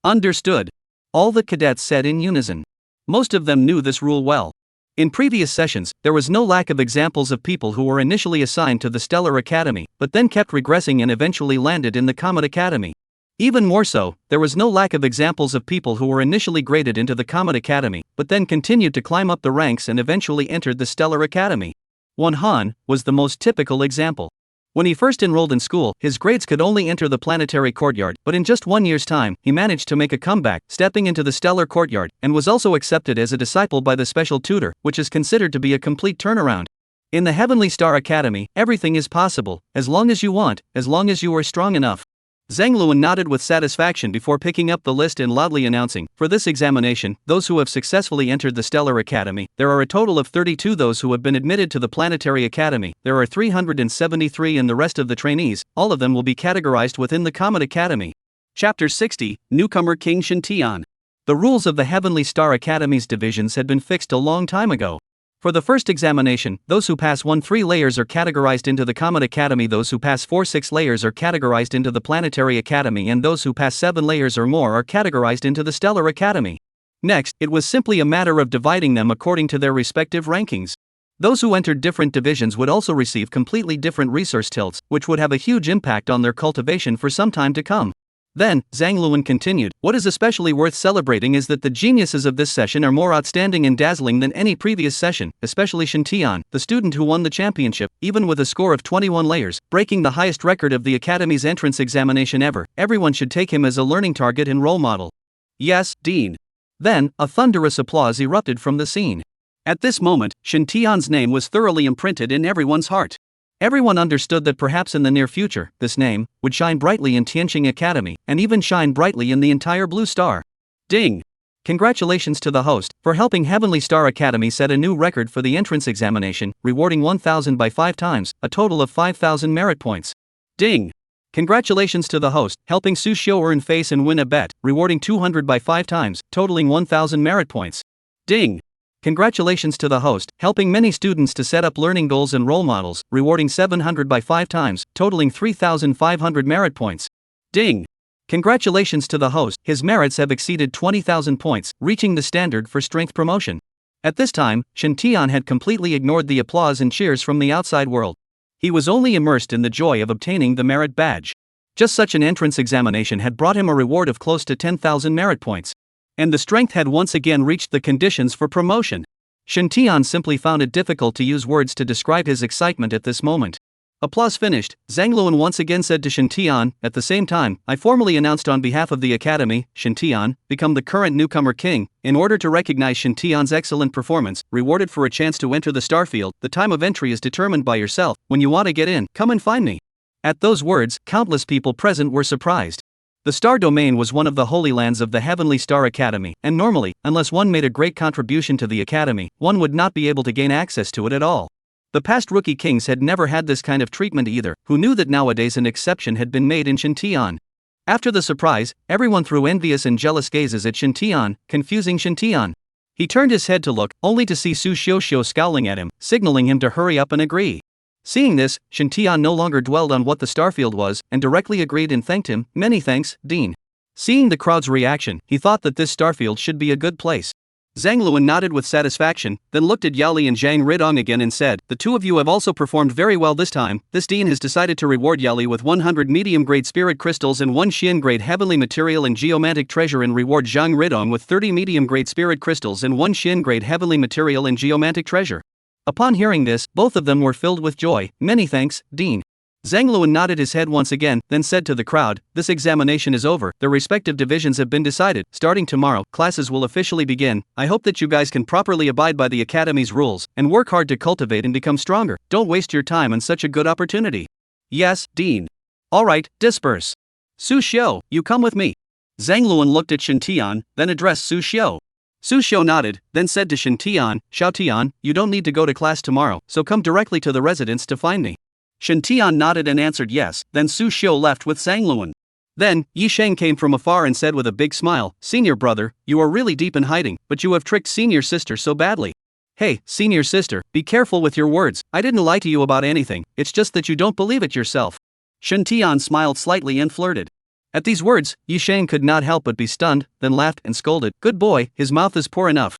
"Understood," all the cadets said in unison. Most of them knew this rule well. In previous sessions, there was no lack of examples of people who were initially assigned to the Stellar Academy, but then kept regressing and eventually landed in the Comet Academy. Even more so, there was no lack of examples of people who were initially graded into the Comet Academy, but then continued to climb up the ranks and eventually entered the Stellar Academy. Wan Han was the most typical example. When he first enrolled in school, his grades could only enter the planetary courtyard, but in just 1 year's time, he managed to make a comeback, stepping into the stellar courtyard, and was also accepted as a disciple by the special tutor, which is considered to be a complete turnaround. In the Heavenly Star Academy, everything is possible, as long as you want, as long as you are strong enough. Zhang Luan nodded with satisfaction before picking up the list and loudly announcing, "For this examination, those who have successfully entered the Stellar Academy, there are a total of 32 those who have been admitted to the Planetary Academy, there are 373 and the rest of the trainees, all of them will be categorized within the Comet Academy." Chapter 60, Newcomer King Shen Tian. The rules of the Heavenly Star Academy's divisions had been fixed a long time ago. For the first examination, those who pass 1-3 layers are categorized into the Comet Academy, those who pass 4-6 layers are categorized into the Planetary Academy, and those who pass 7 layers or more are categorized into the Stellar Academy. Next, it was simply a matter of dividing them according to their respective rankings. Those who entered different divisions would also receive completely different resource tilts, which would have a huge impact on their cultivation for some time to come. Then, Zhang Luan continued, "What is especially worth celebrating is that the geniuses of this session are more outstanding and dazzling than any previous session, especially Shen Tian, the student who won the championship, even with a score of 21 layers, breaking the highest record of the Academy's entrance examination ever. Everyone should take him as a learning target and role model." "Yes, Dean." Then, a thunderous applause erupted from the scene. At this moment, Shen Tian's name was thoroughly imprinted in everyone's heart. Everyone understood that perhaps in the near future, this name would shine brightly in Tianqing Academy, and even shine brightly in the entire Blue Star. Ding! Congratulations to the host for helping Heavenly Star Academy set a new record for the entrance examination, rewarding 1,000 by 5 times, a total of 5,000 merit points. Ding! Congratulations to the host, helping Su Xiu earn face and win a bet, rewarding 200 by 5 times, totaling 1,000 merit points. Ding! Congratulations to the host, helping many students to set up learning goals and role models, rewarding 700 by 5 times, totaling 3,500 merit points. Ding! Congratulations to the host, his merits have exceeded 20,000 points, reaching the standard for strength promotion. At this time, Shen Tian had completely ignored the applause and cheers from the outside world. He was only immersed in the joy of obtaining the merit badge. Just such an entrance examination had brought him a reward of close to 10,000 merit points. And the strength had once again reached the conditions for promotion. Shen Tian simply found it difficult to use words to describe his excitement at this moment. Applause finished, Zhang Luan once again said to Shen Tian, "At the same time, I formally announced on behalf of the Academy, Shen Tian, become the current newcomer king. In order to recognize Shen Tian's excellent performance, rewarded for a chance to enter the Starfield, the time of entry is determined by yourself. When you want to get in, come and find me." At those words, countless people present were surprised. The star domain was one of the holy lands of the Heavenly Star Academy, and normally, unless one made a great contribution to the academy, one would not be able to gain access to it at all. The past rookie kings had never had this kind of treatment either, who knew that nowadays an exception had been made in Shintian. After the surprise, everyone threw envious and jealous gazes at Shintian, confusing Shintian. He turned his head to look, only to see Su Xiuxiu scowling at him, signaling him to hurry up and agree. Seeing this, Shintian no longer dwelled on what the starfield was, and directly agreed and thanked him. Many thanks, Dean. Seeing the crowd's reaction, he thought that this starfield should be a good place. Zhang Luan nodded with satisfaction, then looked at Yali and Zhang Ridong again and said, "The two of you have also performed very well this time. This Dean has decided to reward Yali with 100 medium-grade spirit crystals and 1 Xian-grade heavenly material and geomantic treasure, and reward Zhang Ridong with 30 medium-grade spirit crystals and 1 Xian-grade heavenly material and geomantic treasure." Upon hearing this, both of them were filled with joy. "Many thanks, Dean." Zhang Luan nodded his head once again, then said to the crowd, "This examination is over, the respective divisions have been decided. Starting tomorrow, classes will officially begin. I hope that you guys can properly abide by the academy's rules, and work hard to cultivate and become stronger. Don't waste your time on such a good opportunity." "Yes, Dean." "Alright, disperse. Su Xiu, you come with me." Zhang Luan looked at Shintian, then addressed Su Xiu. Su Xiu nodded, then said to Shintian, "Xiaotian, you don't need to go to class tomorrow, so come directly to the residence to find me." Shintian nodded and answered yes, then Su Xiu left with Zhang Luan. Then, Yi Sheng came from afar and said with a big smile, "Senior brother, you are really deep in hiding, but you have tricked senior sister so badly." "Hey, senior sister, be careful with your words, I didn't lie to you about anything, it's just that you don't believe it yourself." Shintian smiled slightly and flirted. At these words, Yi Sheng could not help but be stunned, then laughed and scolded, "Good boy, his mouth is poor enough."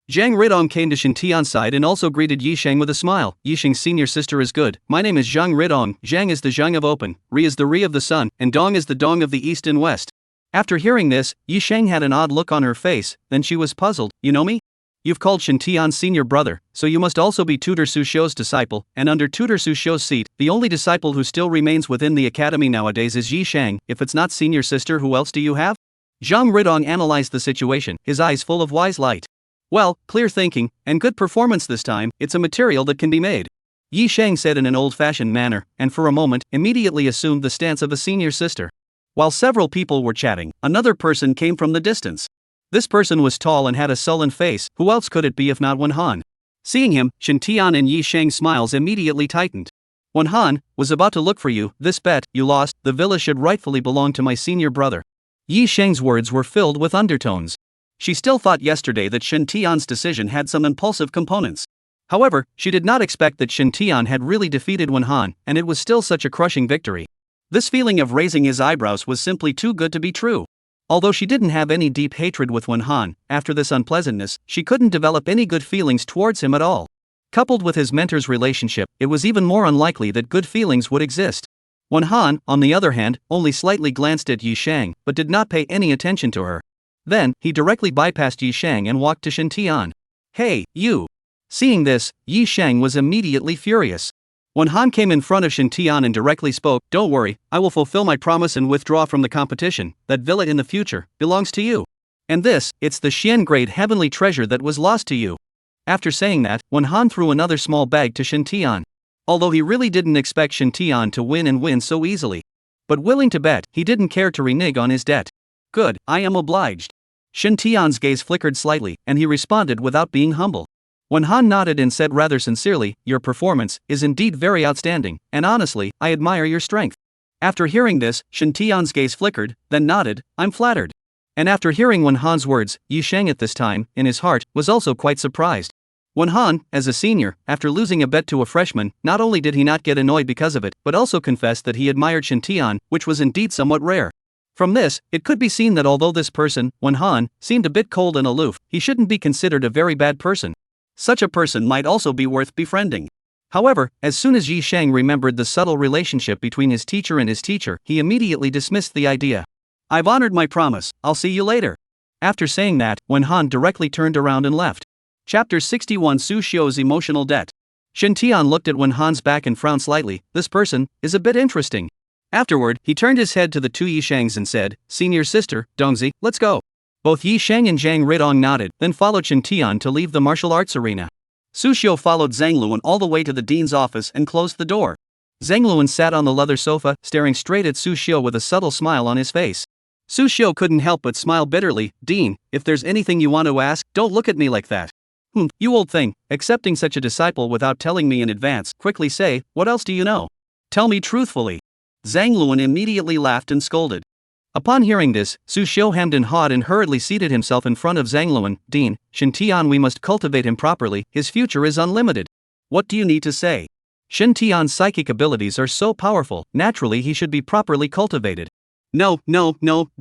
Zhang Ridong came to Shintian's side and also greeted Yi Sheng with a smile. "Yi Sheng's senior sister is good. My name is Zhang Ridong. Zhang is the Zhang of open, Ri is the Ri of the sun, and Dong is the Dong of the east and west." After hearing this, Yi Sheng had an odd look on her face, then she was puzzled. "You know me? You've called Shintian's senior brother, so you must also be Tutor Su Xiu's disciple, and under Tutor Su Xiu's seat, the only disciple who still remains within the academy nowadays is Yi Sheng. If it's not senior sister, who else do you have?" Zhang Ridong analyzed the situation, his eyes full of wise light. "Well, clear thinking, and good performance this time, it's a material that can be made," Yi Sheng said in an old-fashioned manner, and for a moment, immediately assumed the stance of a senior sister. While several people were chatting, another person came from the distance. This person was tall and had a sullen face. Who else could it be if not Wen Han? Seeing him, Shintian and Yi Sheng's smiles immediately tightened. "Wen Han was about to look for you. This bet you lost. The villa should rightfully belong to my senior brother." Yi Sheng's words were filled with undertones. She still thought yesterday that Shintian's decision had some impulsive components. However, she did not expect that Shintian had really defeated Wen Han, and it was still such a crushing victory. This feeling of raising his eyebrows was simply too good to be true. Although she didn't have any deep hatred with Wen Han, after this unpleasantness, she couldn't develop any good feelings towards him at all. Coupled with his mentor's relationship, it was even more unlikely that good feelings would exist. Wen Han, on the other hand, only slightly glanced at Yi Sheng, but did not pay any attention to her. Then, he directly bypassed Yi Sheng and walked to Shintian. "Hey, you!" Seeing this, Yi Sheng was immediately furious. Wen Han came in front of Shintian and directly spoke, "Don't worry, I will fulfill my promise and withdraw from the competition. That villa in the future belongs to you. And this, it's the Xian-grade heavenly treasure that was lost to you." After saying that, Wen Han threw another small bag to Shintian. Although he really didn't expect Shintian to win so easily. But willing to bet, he didn't care to renege on his debt. "Good, I am obliged." Shintian's gaze flickered slightly, and he responded without being humble. Wen Han nodded and said rather sincerely, "Your performance is indeed very outstanding, and honestly, I admire your strength." After hearing this, Shintian's gaze flickered, then nodded, "I'm flattered." And after hearing Wen Han's words, Yi Sheng at this time, in his heart, was also quite surprised. Wen Han, as a senior, after losing a bet to a freshman, not only did he not get annoyed because of it, but also confessed that he admired Shintian, which was indeed somewhat rare. From this, it could be seen that although this person, Wen Han, seemed a bit cold and aloof, he shouldn't be considered a very bad person. Such a person might also be worth befriending. However, as soon as Yi Sheng remembered the subtle relationship between his teacher and his teacher, he immediately dismissed the idea. "I've honored my promise, I'll see you later." After saying that, Wen Han directly turned around and left. Chapter 61 Su Xiu's Emotional Debt. Shintian looked at Wen Han's back and frowned slightly. This person is a bit interesting. Afterward, he turned his head to the two Yi Shengs and said, "Senior sister, Dongzi, let's go." Both Yi Sheng and Zhang Ridong nodded, then followed Shintian to leave the martial arts arena. Su Xiu followed Zhang Luan all the way to the dean's office and closed the door. Zhang Luan sat on the leather sofa, staring straight at Su Xiu with a subtle smile on his face. Su Xiu couldn't help but smile bitterly. Dean, if there's anything you want to ask, don't look at me like that. You old thing, accepting such a disciple without telling me in advance, quickly say, what else do you know? Tell me truthfully. Zhang Luan immediately laughed and scolded. Upon hearing this, Su Xiu hemmed and hawed and hurriedly seated himself in front of Zhang Luan. Dean, Shen Tian, we must cultivate him properly, his future is unlimited. What do you need to say? Shen Tian's psychic abilities are so powerful, naturally he should be properly cultivated. No,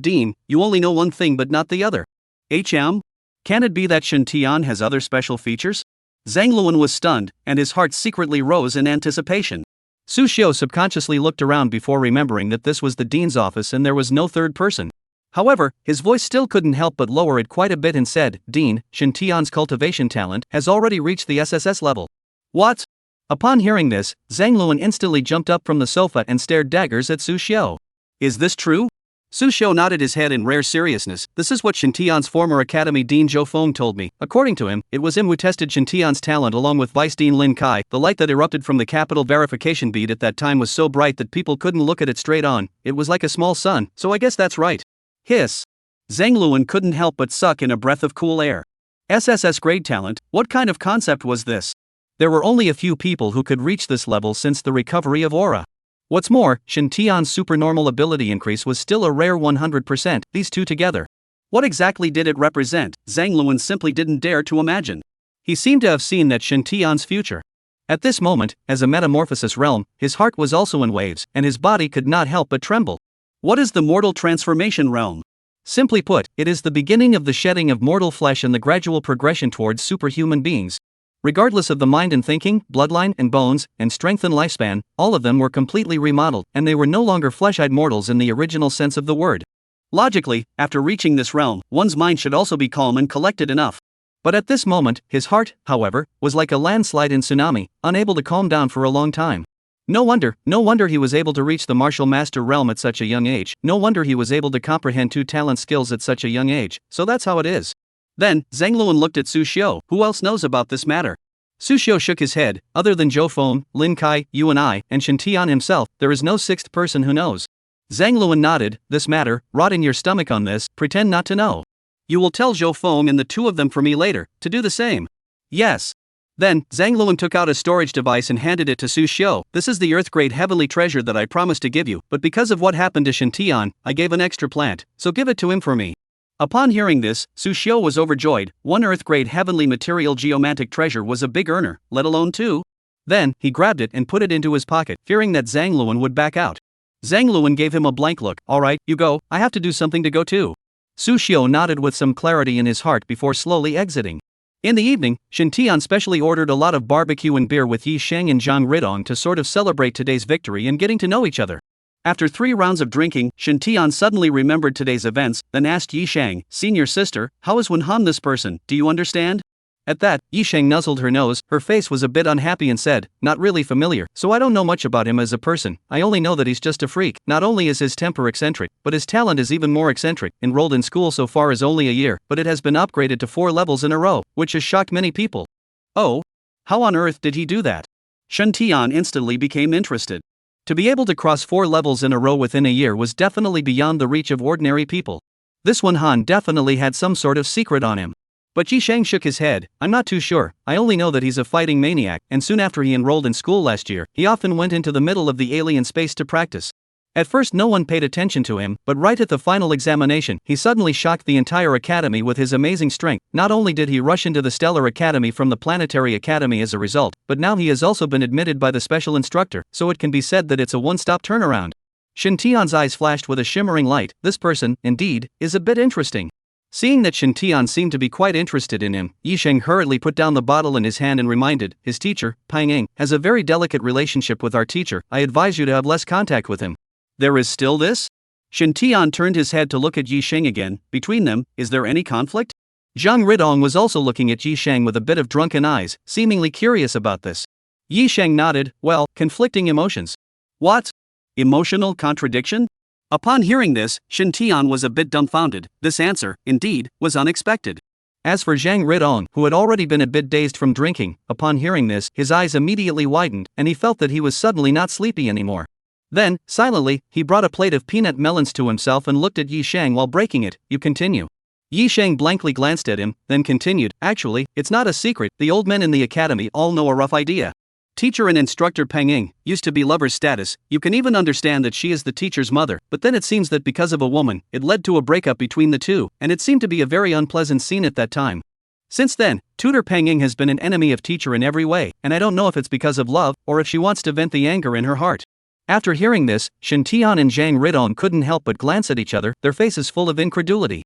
Dean, you only know one thing but not the other. Can it be that Shen Tian has other special features? Zhang Luan was stunned, and his heart secretly rose in anticipation. Su Xiu subconsciously looked around before remembering that this was the dean's office and there was no third person. However, his voice still couldn't help but lower it quite a bit and said, Dean, Shen Tian's cultivation talent has already reached the SSS level. What? Upon hearing this, Zhang Luan instantly jumped up from the sofa and stared daggers at Su Xiu. Is this true? Su Xiu nodded his head in rare seriousness. This is what Shen Tian's former academy dean Zhou Feng told me. According to him, it was him who tested Shen Tian's talent along with Vice Dean Lin Kai. The light that erupted from the capital verification bead at that time was so bright that people couldn't look at it straight on. It was like a small sun, so I guess that's right. Hiss. Zhang Luan couldn't help but suck in a breath of cool air. SSS grade talent, what kind of concept was this? There were only a few people who could reach this level since the recovery of aura. What's more, Shen Tian's supernormal ability increase was still a rare 100%, these two together. What exactly did it represent? Zhang Luan simply didn't dare to imagine. He seemed to have seen that Shen Tian's future. At this moment, as a metamorphosis realm, his heart was also in waves, and his body could not help but tremble. What is the mortal transformation realm? Simply put, it is the beginning of the shedding of mortal flesh and the gradual progression towards superhuman beings. Regardless of the mind and thinking, bloodline and bones, and strength and lifespan, all of them were completely remodeled, and they were no longer flesh-eyed mortals in the original sense of the word. Logically, after reaching this realm, one's mind should also be calm and collected enough. But at this moment, his heart, however, was like a landslide in tsunami, unable to calm down for a long time. No wonder he was able to reach the martial master realm at such a young age. No wonder he was able to comprehend two talent skills at such a young age. So that's how it is. Then, Zhang Luan looked at Su Xiu. Who else knows about this matter? Su Xiu shook his head. Other than Zhou Feng, Lin Kai, you and I, and Shen Tian himself, there is no sixth person who knows. Zhang Luan nodded. This matter, rot in your stomach on this, pretend not to know. You will tell Zhou Feng and the two of them for me later, to do the same. Yes. Then, Zhang Luan took out a storage device and handed it to Su Xiu. This is the Earth-grade heavenly treasure that I promised to give you, but because of what happened to Shen Tian, I gave an extra plant, so give it to him for me. Upon hearing this, Su Xiu was overjoyed. One Earth-grade heavenly material geomantic treasure was a big earner, let alone two. Then, he grabbed it and put it into his pocket, fearing that Zhang Luan would back out. Zhang Luan gave him a blank look. Alright, you go, I have to do something to go too. Su Xiu nodded with some clarity in his heart before slowly exiting. In the evening, Shen Tian specially ordered a lot of barbecue and beer with Yi Sheng and Zhang Ridong to sort of celebrate today's victory and getting to know each other. After 3 rounds of drinking, Shen Tian suddenly remembered today's events, then asked Yi Sheng, Senior sister, how is Wenhan this person, do you understand? At that, Yi Sheng nuzzled her nose, her face was a bit unhappy and said, not really familiar, so I don't know much about him as a person, I only know that he's just a freak. Not only is his temper eccentric, but his talent is even more eccentric, enrolled in school so far as only a year, but it has been upgraded to 4 levels in a row, which has shocked many people. Oh? How on earth did he do that? Shen Tian instantly became interested. To be able to cross 4 levels in a row within a year was definitely beyond the reach of ordinary people. This Wenhan definitely had some sort of secret on him. But Yi Sheng shook his head. I'm not too sure, I only know that he's a fighting maniac, and soon after he enrolled in school last year, he often went into the middle of the alien space to practice. At first no one paid attention to him, but right at the final examination, he suddenly shocked the entire academy with his amazing strength. Not only did he rush into the Stellar Academy from the Planetary Academy as a result, but now he has also been admitted by the special instructor, so it can be said that it's a one-stop turnaround. Shen Tian's eyes flashed with a shimmering light. This person, indeed, is a bit interesting. Seeing that Shen Tian seemed to be quite interested in him, Yi Sheng hurriedly put down the bottle in his hand and reminded, his teacher, Pang Eng, has a very delicate relationship with our teacher. I advise you to have less contact with him. There is still this? Shen Tian turned his head to look at Yi Sheng again. Between them, is there any conflict? Zhang Ridong was also looking at Yi Sheng with a bit of drunken eyes, seemingly curious about this. Yi Sheng nodded. Well, conflicting emotions. What? Emotional contradiction? Upon hearing this, Shen Tian was a bit dumbfounded. This answer, indeed, was unexpected. As for Zhang Ridong, who had already been a bit dazed from drinking, upon hearing this, his eyes immediately widened, and he felt that he was suddenly not sleepy anymore. Then, silently, he brought a plate of peanut melons to himself and looked at Yi Shang while breaking it. You continue. Yi Shang blankly glanced at him, then continued, actually, it's not a secret, the old men in the academy all know a rough idea. Teacher and instructor Peng Ying used to be lovers status, you can even understand that she is the teacher's mother, but then it seems that because of a woman, it led to a breakup between the two, and it seemed to be a very unpleasant scene at that time. Since then, tutor Peng Ying has been an enemy of teacher in every way, and I don't know if it's because of love, or if she wants to vent the anger in her heart. After hearing this, Shen Tian and Zhang Ridong couldn't help but glance at each other, their faces full of incredulity.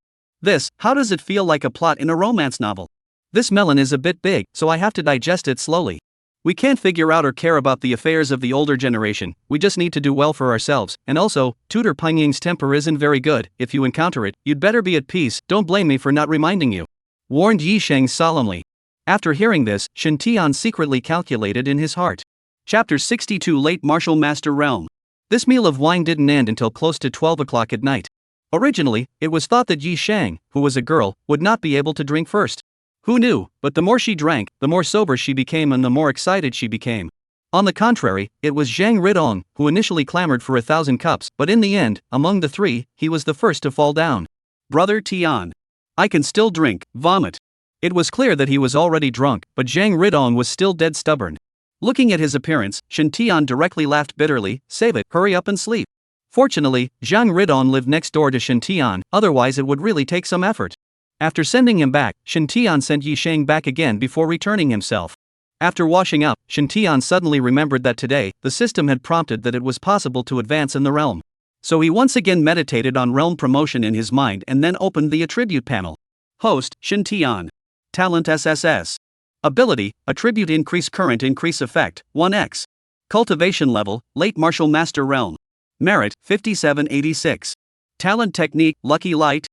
How does it feel like a plot in a romance novel? This melon is a bit big, so I have to digest it slowly. We can't figure out or care about the affairs of the older generation, we just need to do well for ourselves, and also, tutor Peng Ying's temper isn't very good, if you encounter it, you'd better be at peace, don't blame me for not reminding you. Warned Yi Shang solemnly. After hearing this, Shen Tian secretly calculated in his heart. Chapter 62 Late Martial Master Realm. This meal of wine didn't end until close to 12 o'clock at night. Originally, it was thought that Yi Shang, who was a girl, would not be able to drink first. Who knew, but the more she drank, the more sober she became and the more excited she became. On the contrary, it was Zhang Ridong, who initially clamored for 1,000 cups, but in the end, among the three, he was the first to fall down. Brother Tian. I can still drink, vomit. It was clear that he was already drunk, but Zhang Ridong was still dead stubborn. Looking at his appearance, Shen Tian directly laughed bitterly, save it, hurry up and sleep. Fortunately, Zhang Ridong lived next door to Shen Tian, otherwise it would really take some effort. After sending him back, Shen Tian sent Yi Shang back again before returning himself. After washing up, Shen Tian suddenly remembered that today, the system had prompted that it was possible to advance in the realm. So he once again meditated on realm promotion in his mind and then opened the attribute panel. Host, Shen Tian. Talent SSS. Ability, attribute increase current increase effect, 1x. Cultivation level, late martial master realm. Merit, 5786. Talent technique, lucky light.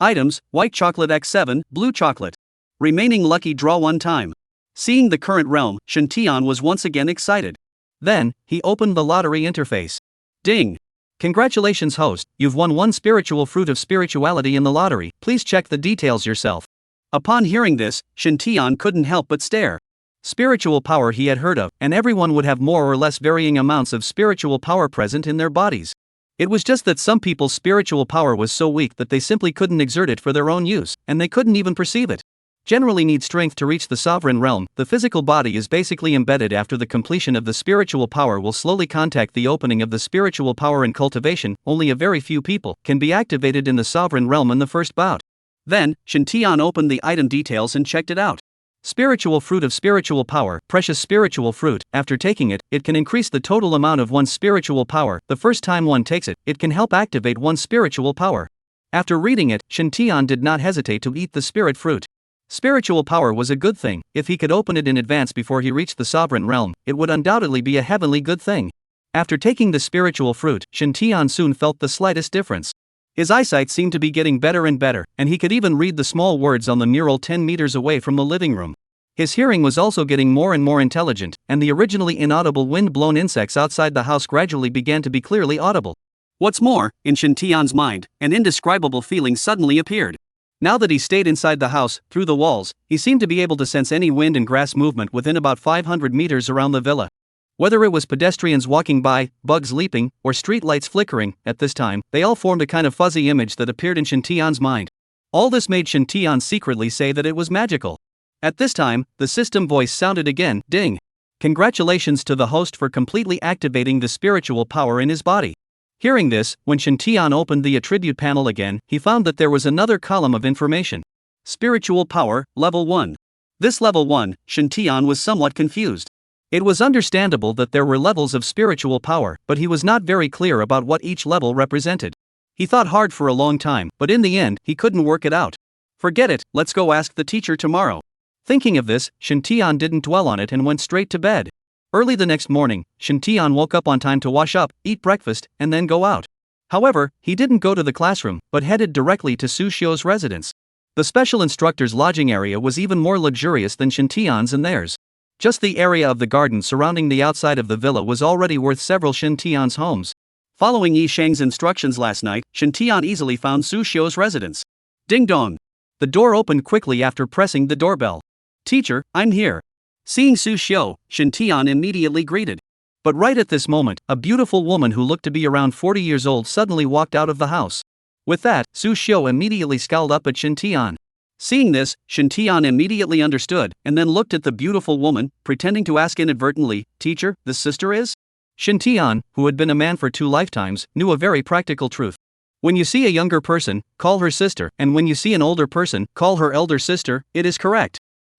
Items, white chocolate x7, blue chocolate. Remaining lucky draw one time. Seeing the current realm, Shen Tian was once again excited. Then, he opened the lottery interface. Ding! Congratulations host, you've won one spiritual fruit of spirituality in the lottery, please check the details yourself. Upon hearing this, Shen Tian couldn't help but stare. Spiritual power he had heard of, and everyone would have more or less varying amounts of spiritual power present in their bodies. It was just that some people's spiritual power was so weak that they simply couldn't exert it for their own use, and they couldn't even perceive it. Generally need strength to reach the sovereign realm, the physical body is basically embedded after the completion of the spiritual power will slowly contact the opening of the spiritual power in cultivation, only a very few people can be activated in the sovereign realm in the first bout. Then, Shen Tian opened the item details and checked it out. Spiritual fruit of spiritual power, precious spiritual fruit, after taking it, it can increase the total amount of one's spiritual power, the first time one takes it, it can help activate one's spiritual power. After reading it, Shen Tian did not hesitate to eat the spirit fruit. Spiritual power was a good thing, if he could open it in advance before he reached the sovereign realm, it would undoubtedly be a heavenly good thing. After taking the spiritual fruit, Shen Tian soon felt the slightest difference. His eyesight seemed to be getting better and better, and he could even read the small words on the mural 10 meters away from the living room. His hearing was also getting more and more intelligent, and the originally inaudible wind-blown insects outside the house gradually began to be clearly audible. What's more, in Shen Tian's mind, an indescribable feeling suddenly appeared. Now that he stayed inside the house, through the walls, he seemed to be able to sense any wind and grass movement within about 500 meters around the villa. Whether it was pedestrians walking by, bugs leaping, or street lights flickering, at this time, they all formed a kind of fuzzy image that appeared in Shen Tian's mind. All this made Shen Tian secretly say that it was magical. At this time, the system voice sounded again, ding. Congratulations to the host for completely activating the spiritual power in his body. Hearing this, when Shen Tian opened the attribute panel again, he found that there was another column of information. Spiritual power, level 1. This level 1, Shen Tian was somewhat confused. It was understandable that there were levels of spiritual power, but he was not very clear about what each level represented. He thought hard for a long time, but in the end, he couldn't work it out. Forget it, let's go ask the teacher tomorrow. Thinking of this, Shen Tian didn't dwell on it and went straight to bed. Early the next morning, Shen Tian woke up on time to wash up, eat breakfast, and then go out. However, he didn't go to the classroom, but headed directly to Su Xiu's residence. The special instructor's lodging area was even more luxurious than Shen Tian's and theirs. Just the area of the garden surrounding the outside of the villa was already worth several Shen Tian's homes. Following Yi Shang's instructions last night, Shen Tian easily found Su Xiu's residence. Ding dong! The door opened quickly after pressing the doorbell. Teacher, I'm here. Seeing Su Xiu, Shen Tian immediately greeted. But right at this moment, a beautiful woman who looked to be around 40 years old suddenly walked out of the house. With that, Su Xiu immediately scowled up at Shen Tian. Seeing this, Shen Tian immediately understood, and then looked at the beautiful woman, pretending to ask inadvertently, "Teacher, this sister is?" Shen Tian, who had been a man for 2 lifetimes, knew a very practical truth. When you see a younger person, call her sister, and when you see an older person, call her elder sister. It is correct.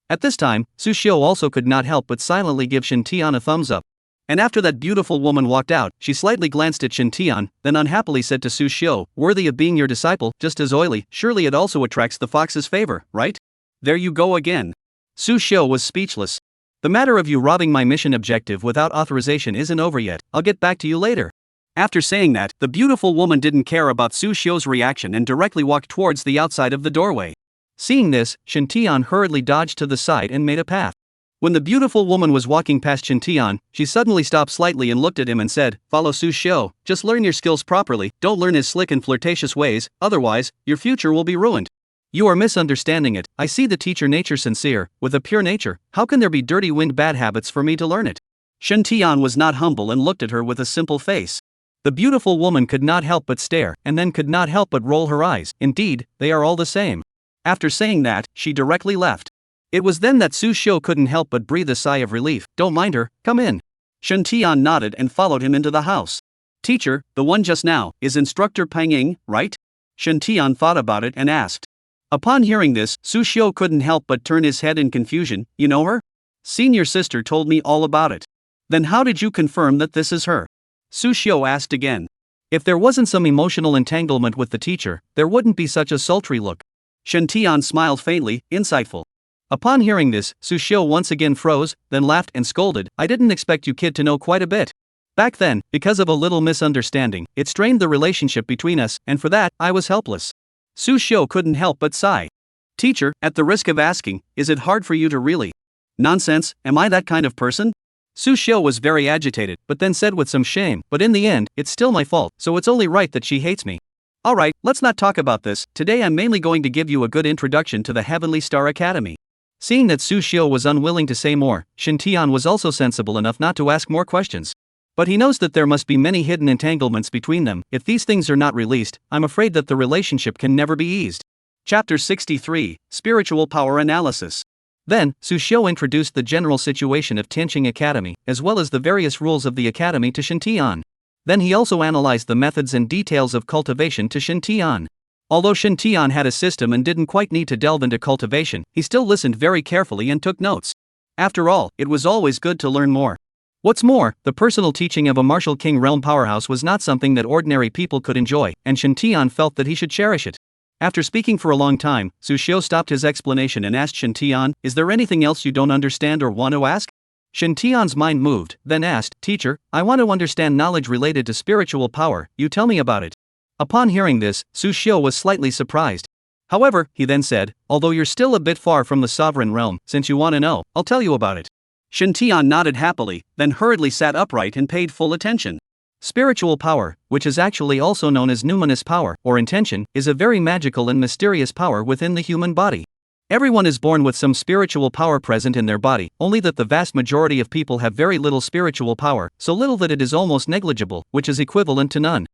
At this time, Su Xiu also could not help but silently give Shen Tian a thumbs up. And after that beautiful woman walked out, she slightly glanced at Shen Tian, then unhappily said to Su Xiu, "Worthy of being your disciple, just as oily, surely it also attracts the fox's favor, right? There you go again." Su Xiu was speechless. "The matter of you robbing my mission objective without authorization isn't over yet, I'll get back to you later." After saying that, the beautiful woman didn't care about Su Xiu's reaction and directly walked towards the outside of the doorway. Seeing this, Shen Tian hurriedly dodged to the side and made a path. When the beautiful woman was walking past Shen Tian, she suddenly stopped slightly and looked at him and said, "Follow Su Xiu, just learn your skills properly, don't learn his slick and flirtatious ways, otherwise, your future will be ruined." "You are misunderstanding it, I see the teacher nature sincere, with a pure nature, how can there be dirty wind bad habits for me to learn it?" Shen Tian was not humble and looked at her with a simple face. The beautiful woman could not help but stare, and then could not help but roll her eyes, indeed, they are all the same. After saying that, she directly left. It was then that Su Xiu couldn't help but breathe a sigh of relief. "Don't mind her, come in." Shen Tian nodded and followed him into the house. "Teacher, the one just now, is Instructor Pang Ying, right?" Shen Tian thought about it and asked. Upon hearing this, Su Xiu couldn't help but turn his head in confusion. "You know her? Senior sister told me all about it." "Then how did you confirm that this is her?" Su Xiu asked again. If there wasn't some emotional entanglement with the teacher, there wouldn't be such a sultry look. Shen Tian smiled faintly, insightful. Upon hearing this, Su Xiu once again froze, then laughed and scolded, "I didn't expect you kid to know quite a bit. Back then, because of a little misunderstanding, it strained the relationship between us, and for that, I was helpless." Su Xiu couldn't help but sigh. "Teacher, at the risk of asking, is it hard for you to really?" "Nonsense, am I that kind of person?" Su Xiu was very agitated, but then said with some shame, "But in the end, it's still my fault, so it's only right that she hates me." "Alright, let's not talk about this, today I'm mainly going to give you a good introduction to the Heavenly Star Academy." Seeing that Su Xiu was unwilling to say more, Shen Tian was also sensible enough not to ask more questions. But he knows that there must be many hidden entanglements between them. If these things are not released, I'm afraid that the relationship can never be eased. Chapter 63, Spiritual Power Analysis. Then, Su Xiu introduced the general situation of Tianqing Academy, as well as the various rules of the academy to Shen Tian. Then he also analyzed the methods and details of cultivation to Shen Tian. Although Shen Tian had a system and didn't quite need to delve into cultivation, he still listened very carefully and took notes. After all, it was always good to learn more. What's more, the personal teaching of a martial king realm powerhouse was not something that ordinary people could enjoy, and Shen Tian felt that he should cherish it. After speaking for a long time, Su Xiu stopped his explanation and asked Shen Tian, "Is there anything else you don't understand or want to ask?" Shen Tian's mind moved, then asked, "Teacher, I want to understand knowledge related to spiritual power, you tell me about it." Upon hearing this, Su Xiu was slightly surprised. "However," he then said, "although you're still a bit far from the sovereign realm, since you want to know, I'll tell you about it." Shen Tian nodded happily, then hurriedly sat upright and paid full attention. Spiritual power, which is actually also known as numinous power, or intention, is a very magical and mysterious power within the human body. Everyone is born with some spiritual power present in their body, only that the vast majority of people have very little spiritual power, so little that it is almost negligible, which is equivalent to none.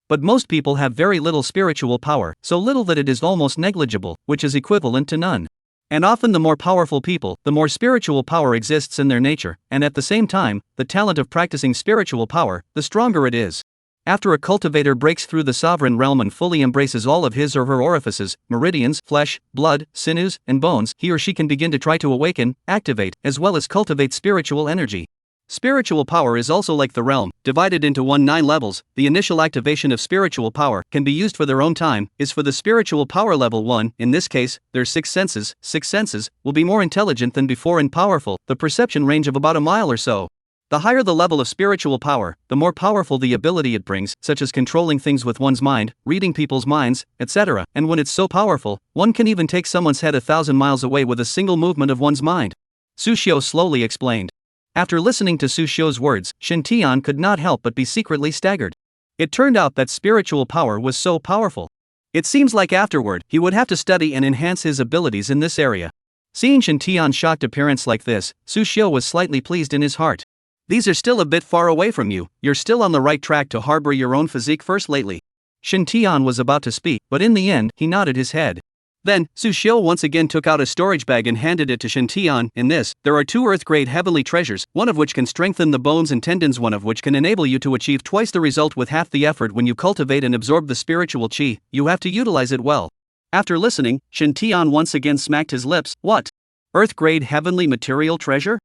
But most people have very little spiritual power, so little that it is almost negligible, which is equivalent to none. And often the more powerful people, the more spiritual power exists in their nature, and at the same time, the talent of practicing spiritual power, the stronger it is. After a cultivator breaks through the sovereign realm and fully embraces all of his or her orifices, meridians, flesh, blood, sinews, and bones, he or she can begin to try to awaken, activate, as well as cultivate spiritual energy. Spiritual power is also like the realm, divided into 9 levels. The initial activation of spiritual power can be used for their own time, is for the spiritual power level 1, in this case, their 6 senses. 6 senses will be more intelligent than before and powerful, the perception range of about a mile or so. The higher the level of spiritual power, the more powerful the ability it brings, such as controlling things with one's mind, reading people's minds, etc. And when it's so powerful, one can even take someone's head 1,000 miles away with a single movement of one's mind. Su Xiu slowly explained. After listening to Su Xiu's words, Shen Tian could not help but be secretly staggered. It turned out that spiritual power was so powerful. It seems like afterward, he would have to study and enhance his abilities in this area. Seeing Shen Tian's shocked appearance like this, Su Xiu was slightly pleased in his heart. These are still a bit far away from you, you're still on the right track to harbor your own physique first lately. Shin Tian was about to speak, but in the end, he nodded his head. Then, Su Xiu once again took out a storage bag and handed it to Shin Tian. In this, there are 2 Earth-grade heavenly treasures, one of which can strengthen the bones and tendons, one of which can enable you to achieve twice the result with half the effort. When you cultivate and absorb the spiritual qi, you have to utilize it well. After listening, Shin Tian once again smacked his lips. What? Earth-grade heavenly material treasure?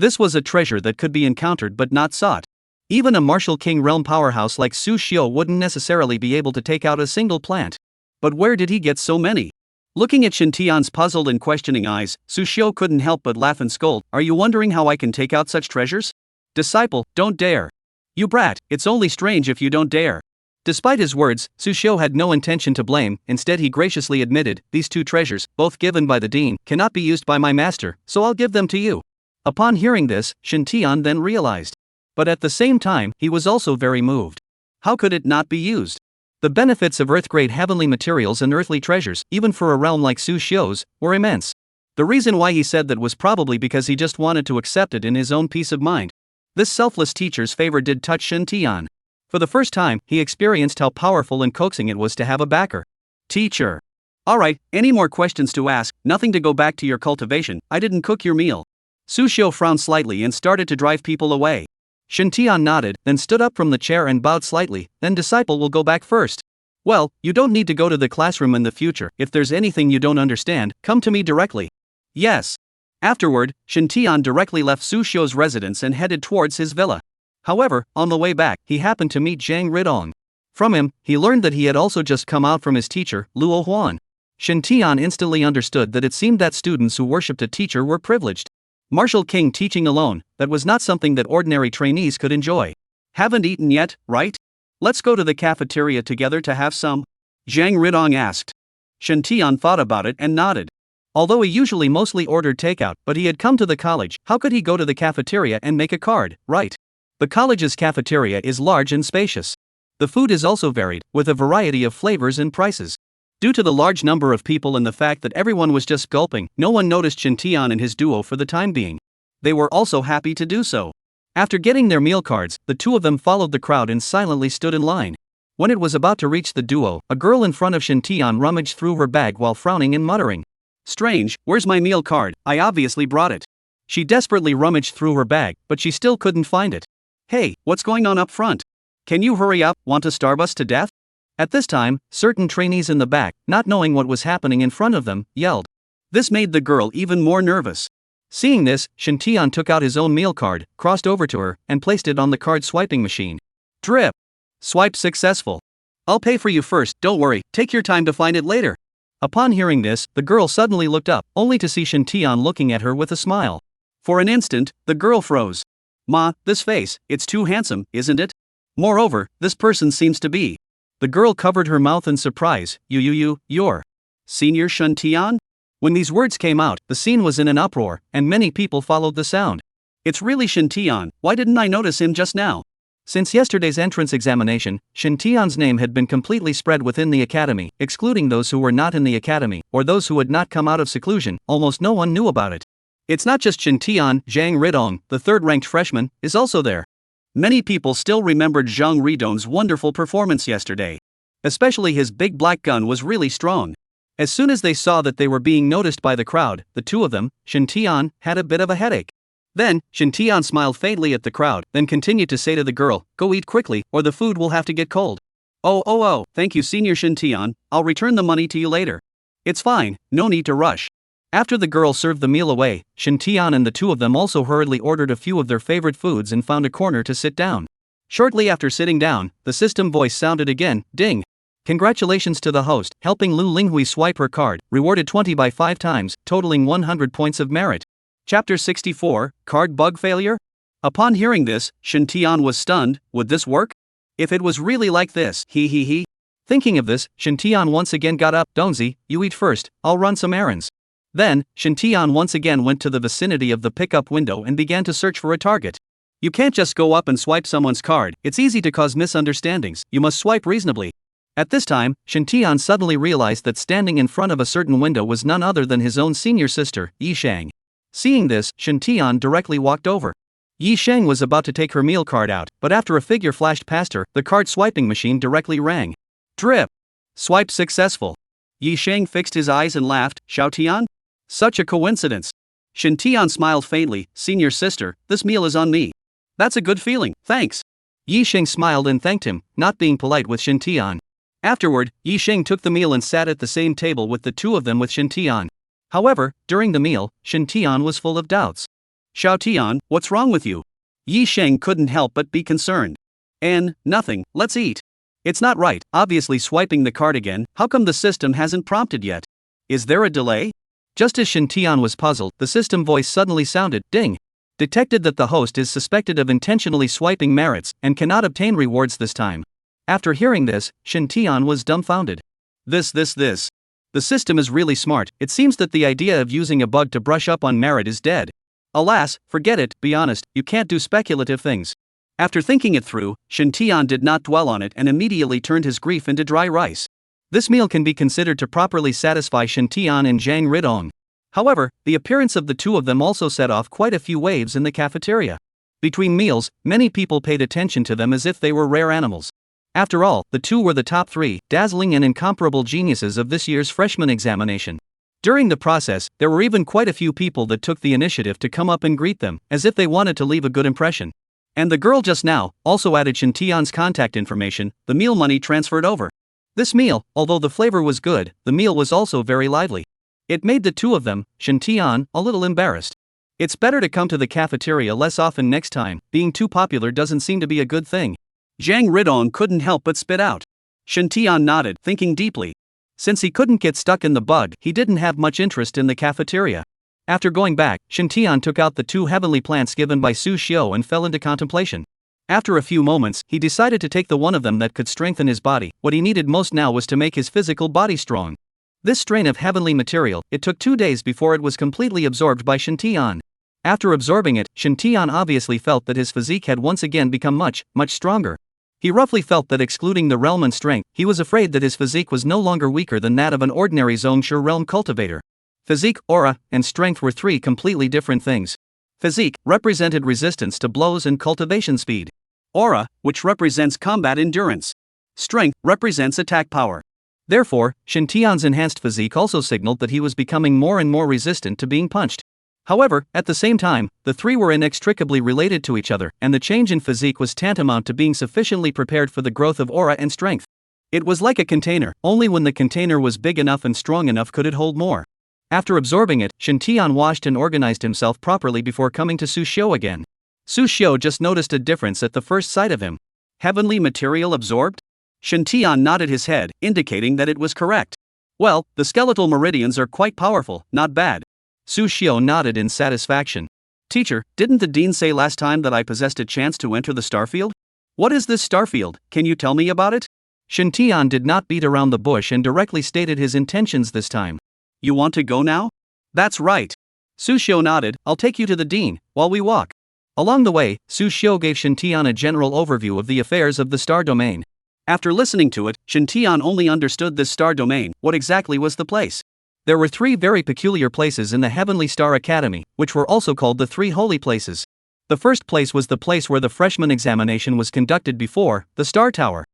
This was a treasure that could be encountered but not sought. Even a martial king realm powerhouse like Su Xiu wouldn't necessarily be able to take out a single plant. But where did he get so many? Looking at Shin Tian's puzzled and questioning eyes, Su Xiu couldn't help but laugh and scold. Are you wondering how I can take out such treasures? Disciple, don't dare. You brat, it's only strange if you don't dare. Despite his words, Su Xiu had no intention to blame. Instead, he graciously admitted, these 2 treasures, both given by the dean, cannot be used by my master, so I'll give them to you. Upon hearing this, Shin Tian then realized. But at the same time, he was also very moved. How could it not be used? The benefits of Earth-grade heavenly materials and earthly treasures, even for a realm like Su Xiu's, were immense. The reason why he said that was probably because he just wanted to accept it in his own peace of mind. This selfless teacher's favor did touch Shin Tian. For the first time, he experienced how powerful and coaxing it was to have a backer. Teacher. Alright, any more questions to ask? Nothing to go back to your cultivation, I didn't cook your meal. Su Xiu frowned slightly and started to drive people away. Shin Tian nodded, then stood up from the chair and bowed slightly. Then disciple will go back first. Well, you don't need to go to the classroom in the future. If there's anything you don't understand, come to me directly. Yes. Afterward, Shin Tian directly left Su Xiu's residence and headed towards his villa. However, on the way back, he happened to meet Zhang Ridong. From him, he learned that he had also just come out from his teacher, Luo Huan. Shin Tian instantly understood that it seemed that students who worshipped a teacher were privileged. Martial king teaching alone, that was not something that ordinary trainees could enjoy. Haven't eaten yet, right? Let's go to the cafeteria together to have some? Zhang Ridong asked. Shin Tian thought about it and nodded. Although he usually mostly ordered takeout, but he had come to the college, how could he go to the cafeteria and make a card, right? The college's cafeteria is large and spacious. The food is also varied, with a variety of flavors and prices. Due to the large number of people and the fact that everyone was just gulping, no one noticed Shin Tian and his duo for the time being. They were also happy to do so. After getting their meal cards, the 2 of them followed the crowd and silently stood in line. When it was about to reach the duo, a girl in front of Shin Tian rummaged through her bag while frowning and muttering. Strange, where's my meal card? I obviously brought it. She desperately rummaged through her bag, but she still couldn't find it. Hey, what's going on up front? Can you hurry up, want to starve us to death? At this time, certain trainees in the back, not knowing what was happening in front of them, yelled. This made the girl even more nervous. Seeing this, Shin Tian took out his own meal card, crossed over to her, and placed it on the card swiping machine. Drip. Swipe successful. I'll pay for you first, don't worry, take your time to find it later. Upon hearing this, the girl suddenly looked up, only to see Shin Tian looking at her with a smile. For an instant, the girl froze. Ma, this face, it's too handsome, isn't it? Moreover, this person seems to be. The girl covered her mouth in surprise. You're Senior Shin Tian? When these words came out, the scene was in an uproar, and many people followed the sound. It's really Shin Tian, why didn't I notice him just now? Since yesterday's entrance examination, Shin Tian's name had been completely spread within the academy, excluding those who were not in the academy, or those who had not come out of seclusion. Almost no one knew about it. It's not just Shin Tian, Zhang Ridong, the 3rd-ranked freshman, is also there. Many people still remembered Zhang Ridong's wonderful performance yesterday. Especially his big black gun was really strong. As soon as they saw that they were being noticed by the crowd, the 2 of them, Shin Tian, had a bit of a headache. Then, Shin Tian smiled faintly at the crowd, then continued to say to the girl, go eat quickly, or the food will have to get cold. Oh, thank you Senior Shin Tian, I'll return the money to you later. It's fine, no need to rush. After the girl served the meal away, Shin Tian and the 2 of them also hurriedly ordered a few of their favorite foods and found a corner to sit down. Shortly after sitting down, the system voice sounded again, ding. Congratulations to the host, helping Lu Linghui swipe her card, rewarded 20 by 5 times, totaling 100 points of merit. Chapter 64, Card Bug Failure? Upon hearing this, Shin Tian was stunned. Would this work? If it was really like this, he. Thinking of this, Shin Tian once again got up. Donzi, you eat first, I'll run some errands. Then, Shin Tian once again went to the vicinity of the pickup window and began to search for a target. You can't just go up and swipe someone's card, it's easy to cause misunderstandings, you must swipe reasonably. At this time, Shin Tian suddenly realized that standing in front of a certain window was none other than his own senior sister, Yi Shang. Seeing this, Shin Tian directly walked over. Yi Sheng was about to take her meal card out, but after a figure flashed past her, the card swiping machine directly rang. Drip! Swipe successful. Yi Sheng fixed his eyes and laughed. Xiao Tian? Such a coincidence. Shin Tian smiled faintly. Senior sister, this meal is on me. That's a good feeling, thanks. Yi Sheng smiled and thanked him, not being polite with Shin Tian. Afterward, Yi Sheng took the meal and sat at the same table with the two of them with Shin Tian. However, during the meal, Shin Tian was full of doubts. Xiao Tian, what's wrong with you? Yi Sheng couldn't help but be concerned. Nothing, let's eat. It's not right, obviously swiping the card again, how come the system hasn't prompted yet? Is there a delay? Just as Shin Tian was puzzled, the system voice suddenly sounded, ding. Detected that the host is suspected of intentionally swiping merits, and cannot obtain rewards this time. After hearing this, Shin Tian was dumbfounded. This. The system is really smart, it seems that the idea of using a bug to brush up on merit is dead. Alas, forget it, be honest, you can't do speculative things. After thinking it through, Shin Tian did not dwell on it and immediately turned his grief into dry rice. This meal can be considered to properly satisfy Shin Tian and Zhang Ridong. However, the appearance of the two of them also set off quite a few waves in the cafeteria. Between meals, many people paid attention to them as if they were rare animals. After all, the two were the top 3 dazzling and incomparable geniuses of this year's freshman examination. During the process, there were even quite a few people that took the initiative to come up and greet them, as if they wanted to leave a good impression. And the girl just now also added Shin Tian's contact information, the meal money transferred over. This meal, although the flavor was good, the meal was also very lively. It made the two of them, Shin Tian, a little embarrassed. It's better to come to the cafeteria less often next time, being too popular doesn't seem to be a good thing. Zhang Ridong couldn't help but spit out. Shin Tian nodded, thinking deeply. Since he couldn't get stuck in the bug, he didn't have much interest in the cafeteria. After going back, Shin Tian took out the 2 heavenly plants given by Su Xiu and fell into contemplation. After a few moments, he decided to take the one of them that could strengthen his body. What he needed most now was to make his physical body strong. This strain of heavenly material, it took 2 days before it was completely absorbed by Shin Tian. After absorbing it, Shin Tian obviously felt that his physique had once again become much stronger. He roughly felt that excluding the realm and strength, he was afraid that his physique was no longer weaker than that of an ordinary Zhongshu realm cultivator. Physique, aura, and strength were 3 completely different things. Physique represented resistance to blows and cultivation speed. Aura, which represents combat endurance. Strength represents attack power. Therefore, Shin Tian's enhanced physique also signaled that he was becoming more and more resistant to being punched. However, at the same time, the 3 were inextricably related to each other, and the change in physique was tantamount to being sufficiently prepared for the growth of aura and strength. It was like a container, only when the container was big enough and strong enough could it hold more. After absorbing it, Shin Tian washed and organized himself properly before coming to Su Xiu again. Su Xiu just noticed a difference at the first sight of him. Heavenly material absorbed? Shin Tian nodded his head, indicating that it was correct. Well, the skeletal meridians are quite powerful, not bad. Su Xiu nodded in satisfaction. Teacher, didn't the dean say last time that I possessed a chance to enter the starfield? What is this starfield, can you tell me about it? Shin Tian did not beat around the bush and directly stated his intentions this time. You want to go now? That's right. Su Xiu nodded, I'll take you to the dean, while we walk. Along the way, Su Xiu gave Shin Tian a general overview of the affairs of the star domain. After listening to it, Shin Tian only understood this star domain. What exactly was the place? There were 3 very peculiar places in the Heavenly Star Academy, which were also called the 3 holy places. The first place was the place where the freshman examination was conducted before, the Star Tower.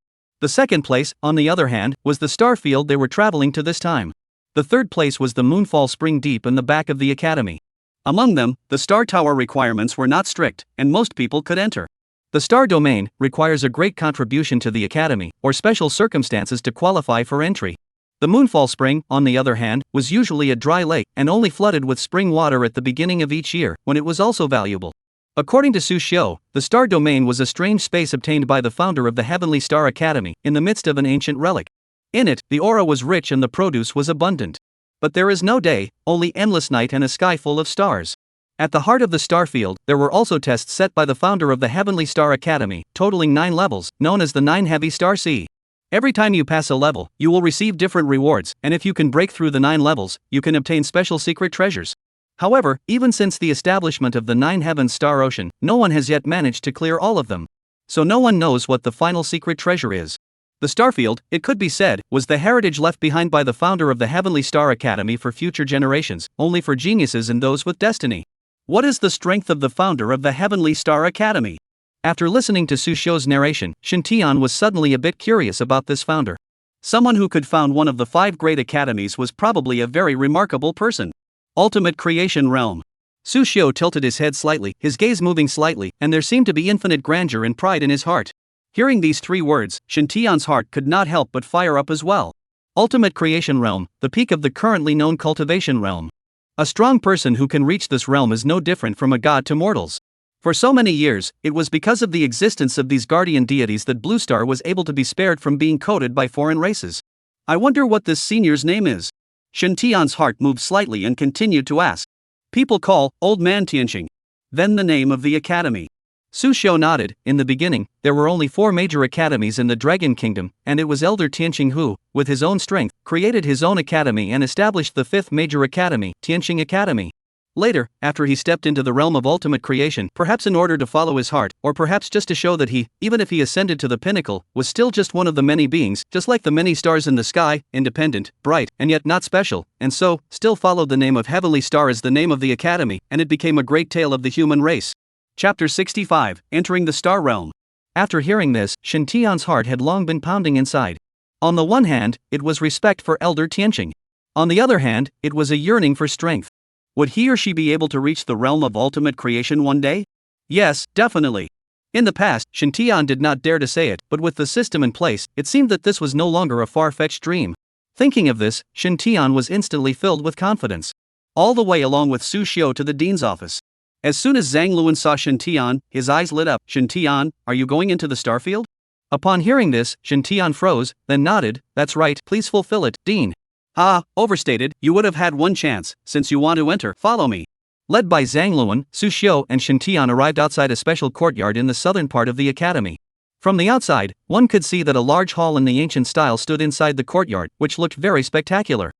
The second place, on the other hand, was the star field they were traveling to this time. The third place was the Moonfall Spring deep in the back of the academy. Among them, the Star Tower requirements were not strict, and most people could enter. The Star Domain requires a great contribution to the academy, or special circumstances to qualify for entry. The Moonfall Spring, on the other hand, was usually a dry lake and only flooded with spring water at the beginning of each year, when it was also valuable. According to Su Xiu, the Star Domain was a strange space obtained by the founder of the Heavenly Star Academy, in the midst of an ancient relic. In it, the aura was rich and the produce was abundant. But there is no day, only endless night and a sky full of stars. At the heart of the star field, there were also tests set by the founder of the Heavenly Star Academy, totaling 9 levels, known as the 9 Heavy Star Sea. Every time you pass a level, you will receive different rewards, and if you can break through the 9 levels, you can obtain special secret treasures. However, even since the establishment of the 9 Heavens Star Ocean, no one has yet managed to clear all of them. So no one knows what the final secret treasure is. The Starfield, it could be said, was the heritage left behind by the founder of the Heavenly Star Academy for future generations, only for geniuses and those with destiny. What is the strength of the founder of the Heavenly Star Academy? After listening to Su Xiu's narration, Shintian was suddenly a bit curious about this founder. Someone who could found one of the 5 great academies was probably a very remarkable person. Ultimate Creation Realm. Su Xiu tilted his head slightly, his gaze moving slightly, and there seemed to be infinite grandeur and pride in his heart. Hearing these 3 words, Shintian's heart could not help but fire up as well. Ultimate Creation Realm, the peak of the currently known cultivation realm. A strong person who can reach this realm is no different from a god to mortals. For so many years, it was because of the existence of these guardian deities that Blue Star was able to be spared from being coated by foreign races. I wonder what this senior's name is. Shintian's heart moved slightly and continued to ask. People call Old Man Tianxing. Then the name of the academy. Su Xiu nodded. In the beginning, there were only 4 major academies in the Dragon Kingdom, and it was Elder Tianxing who, with his own strength, created his own academy and established the 5th major academy, Tianxing Academy. Later, after he stepped into the realm of ultimate creation, perhaps in order to follow his heart, or perhaps just to show that he, even if he ascended to the pinnacle, was still just one of the many beings, just like the many stars in the sky, independent, bright, and yet not special, and so, still followed the name of Heavenly Star as the name of the academy, and it became a great tale of the human race. Chapter 65, Entering the Star Realm. After hearing this, Shintian's heart had long been pounding inside. On the one hand, it was respect for Elder Tianxing. On the other hand, it was a yearning for strength. Would he or she be able to reach the realm of ultimate creation one day? Yes, definitely. In the past, Shintian did not dare to say it, but with the system in place, it seemed that this was no longer a far-fetched dream. Thinking of this, Shintian was instantly filled with confidence. All the way along with Su Xiu to the dean's office. As soon as Zhang Luan saw Shintian, his eyes lit up. Shintian, are you going into the starfield? Upon hearing this, Shintian froze, then nodded. That's right, please fulfill it, Dean. Ah, overstated, you would have had one chance, since you want to enter, follow me. Led by Zhang Luan, Su Xiu and Shintian arrived outside a special courtyard in the southern part of the academy. From the outside, one could see that a large hall in the ancient style stood inside the courtyard, which looked very spectacular.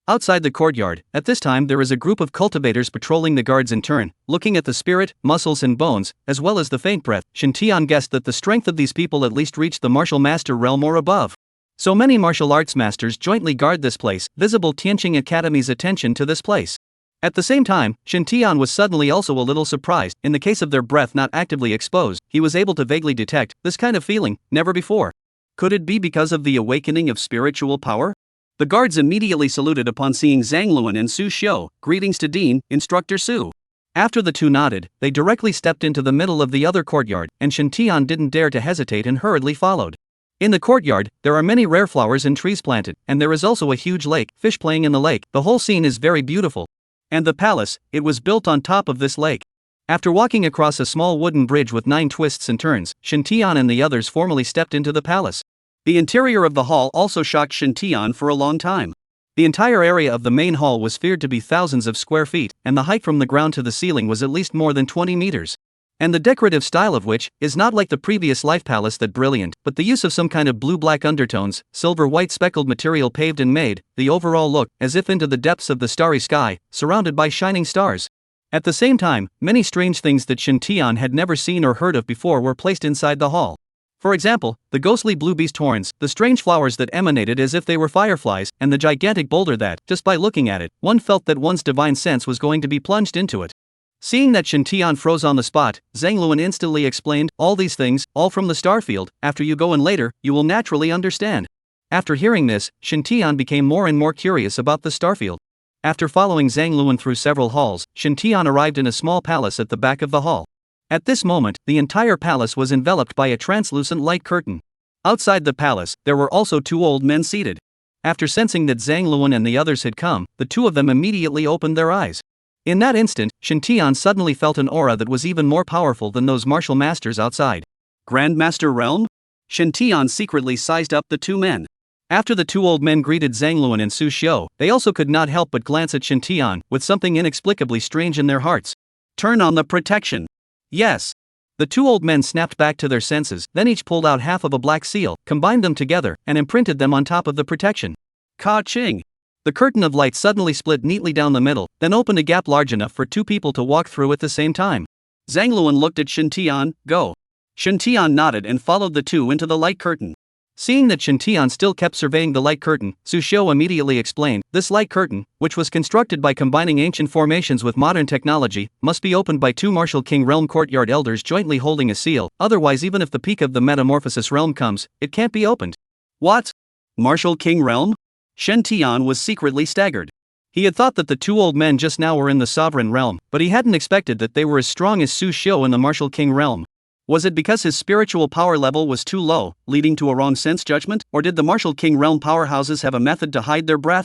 Outside the courtyard, at this time there is a group of cultivators patrolling the guards in turn, looking at the spirit, muscles and bones, as well as the faint breath. Shintian guessed that the strength of these people at least reached the martial master realm or above. So many martial arts masters jointly guard this place, visible Tianxing Academy's attention to this place. At the same time, Shintian was suddenly also a little surprised. In the case of their breath not actively exposed, he was able to vaguely detect this kind of feeling, never before. Could it be because of the awakening of spiritual power? The guards immediately saluted upon seeing Zhang Luan and Su Xiu. Greetings to Dean, Instructor Su. After the two nodded, they directly stepped into the middle of the other courtyard, and Shintian didn't dare to hesitate and hurriedly followed. In the courtyard, there are many rare flowers and trees planted, and there is also a huge lake, fish playing in the lake. The whole scene is very beautiful. And the palace, it was built on top of this lake. After walking across a small wooden bridge with 9 twists and turns, Shintian and the others formally stepped into the palace. The interior of the hall also shocked Shintian for a long time. The entire area of the main hall was feared to be thousands of square feet, and the height from the ground to the ceiling was at least more than 20 meters. And the decorative style of which is not like the previous life palace that brilliant, but the use of some kind of blue-black undertones, silver-white speckled material paved and made the overall look as if into the depths of the starry sky, surrounded by shining stars. At the same time, many strange things that Shintian had never seen or heard of before were placed inside the hall. For example, the ghostly blue beast horns, the strange flowers that emanated as if they were fireflies, and the gigantic boulder that, just by looking at it, one felt that one's divine sense was going to be plunged into it. Seeing that Shintian froze on the spot, Zhang Luan instantly explained, all these things, all from the starfield. After you go in later, you will naturally understand. After hearing this, Shintian became more and more curious about the starfield. After following Zhang Luan through several halls, Shintian arrived in a small palace at the back of the hall. At this moment, the entire palace was enveloped by a translucent light curtain. Outside the palace, there were also 2 old men seated. After sensing that Zhang Luan and the others had come, the 2 of them immediately opened their eyes. In that instant, Shintian suddenly felt an aura that was even more powerful than those martial masters outside. Grandmaster Realm? Shintian secretly sized up the 2 men. After the 2 old men greeted Zhang Luan and Su Xiu, they also could not help but glance at Shintian, with something inexplicably strange in their hearts. Turn on the protection. Yes. The 2 old men snapped back to their senses, then each pulled out half of a black seal, combined them together, and imprinted them on top of the protection. Ka-ching! The curtain of light suddenly split neatly down the middle, then opened a gap large enough for 2 people to walk through at the same time. Zhang Luan looked at Shintian. Go. Shintian nodded and followed the 2 into the light curtain. Seeing that Shintian still kept surveying the light curtain, Sushio immediately explained, "This light curtain, which was constructed by combining ancient formations with modern technology, must be opened by two Martial King Realm courtyard elders jointly holding a seal, otherwise even if the peak of the Metamorphosis Realm comes, it can't be opened." What? Martial King Realm? Shintian was secretly staggered. He had thought that the two old men just now were in the Sovereign Realm, but he hadn't expected that they were as strong as Sushio in the Martial King Realm. Was it because his spiritual power level was too low, leading to a wrong sense judgment, or did the Martial King Realm powerhouses have a method to hide their breath?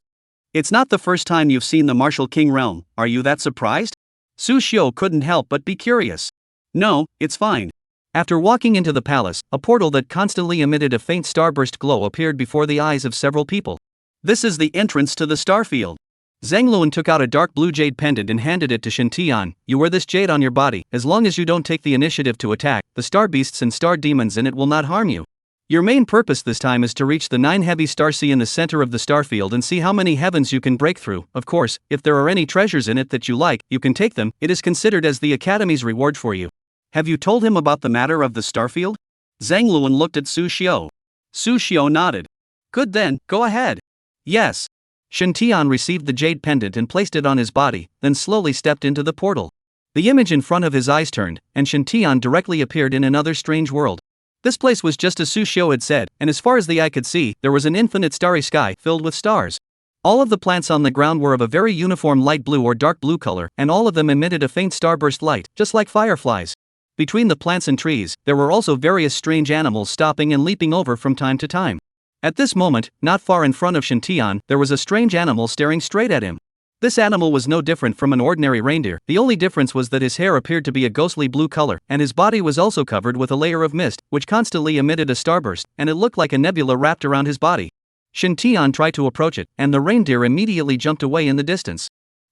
It's not the first time you've seen the Martial King Realm, are you that surprised? Sushio couldn't help but be curious. No, it's fine. After walking into the palace, a portal that constantly emitted a faint starburst glow appeared before the eyes of several people. This is the entrance to the starfield. Zhangluan took out a dark blue jade pendant and handed it to Shintian. "You wear this jade on your body, as long as you don't take the initiative to attack the star beasts and star demons, and it will not harm you. Your main purpose this time is to reach the 9 heavy star sea in the center of the starfield and see how many heavens you can break through. Of course, if there are any treasures in it that you like, you can take them. It is considered as the Academy's reward for you." Have you told him about the matter of the starfield? Zhangluan looked at Sushio. Sushio nodded. Good then, go ahead. Yes. Shintian received the jade pendant and placed it on his body, then slowly stepped into the portal. The image in front of his eyes turned, and Shintian directly appeared in another strange world. This place was just as Sushio had said, and as far as the eye could see, there was an infinite starry sky filled with stars. All of the plants on the ground were of a very uniform light blue or dark blue color, and all of them emitted a faint starburst light, just like fireflies. Between the plants and trees, there were also various strange animals stopping and leaping over from time to time. At this moment, not far in front of Shintian, there was a strange animal staring straight at him. This animal was no different from an ordinary reindeer. The only difference was that his hair appeared to be a ghostly blue color, and his body was also covered with a layer of mist, which constantly emitted a starburst, and it looked like a nebula wrapped around his body. Shintian tried to approach it, and the reindeer immediately jumped away in the distance.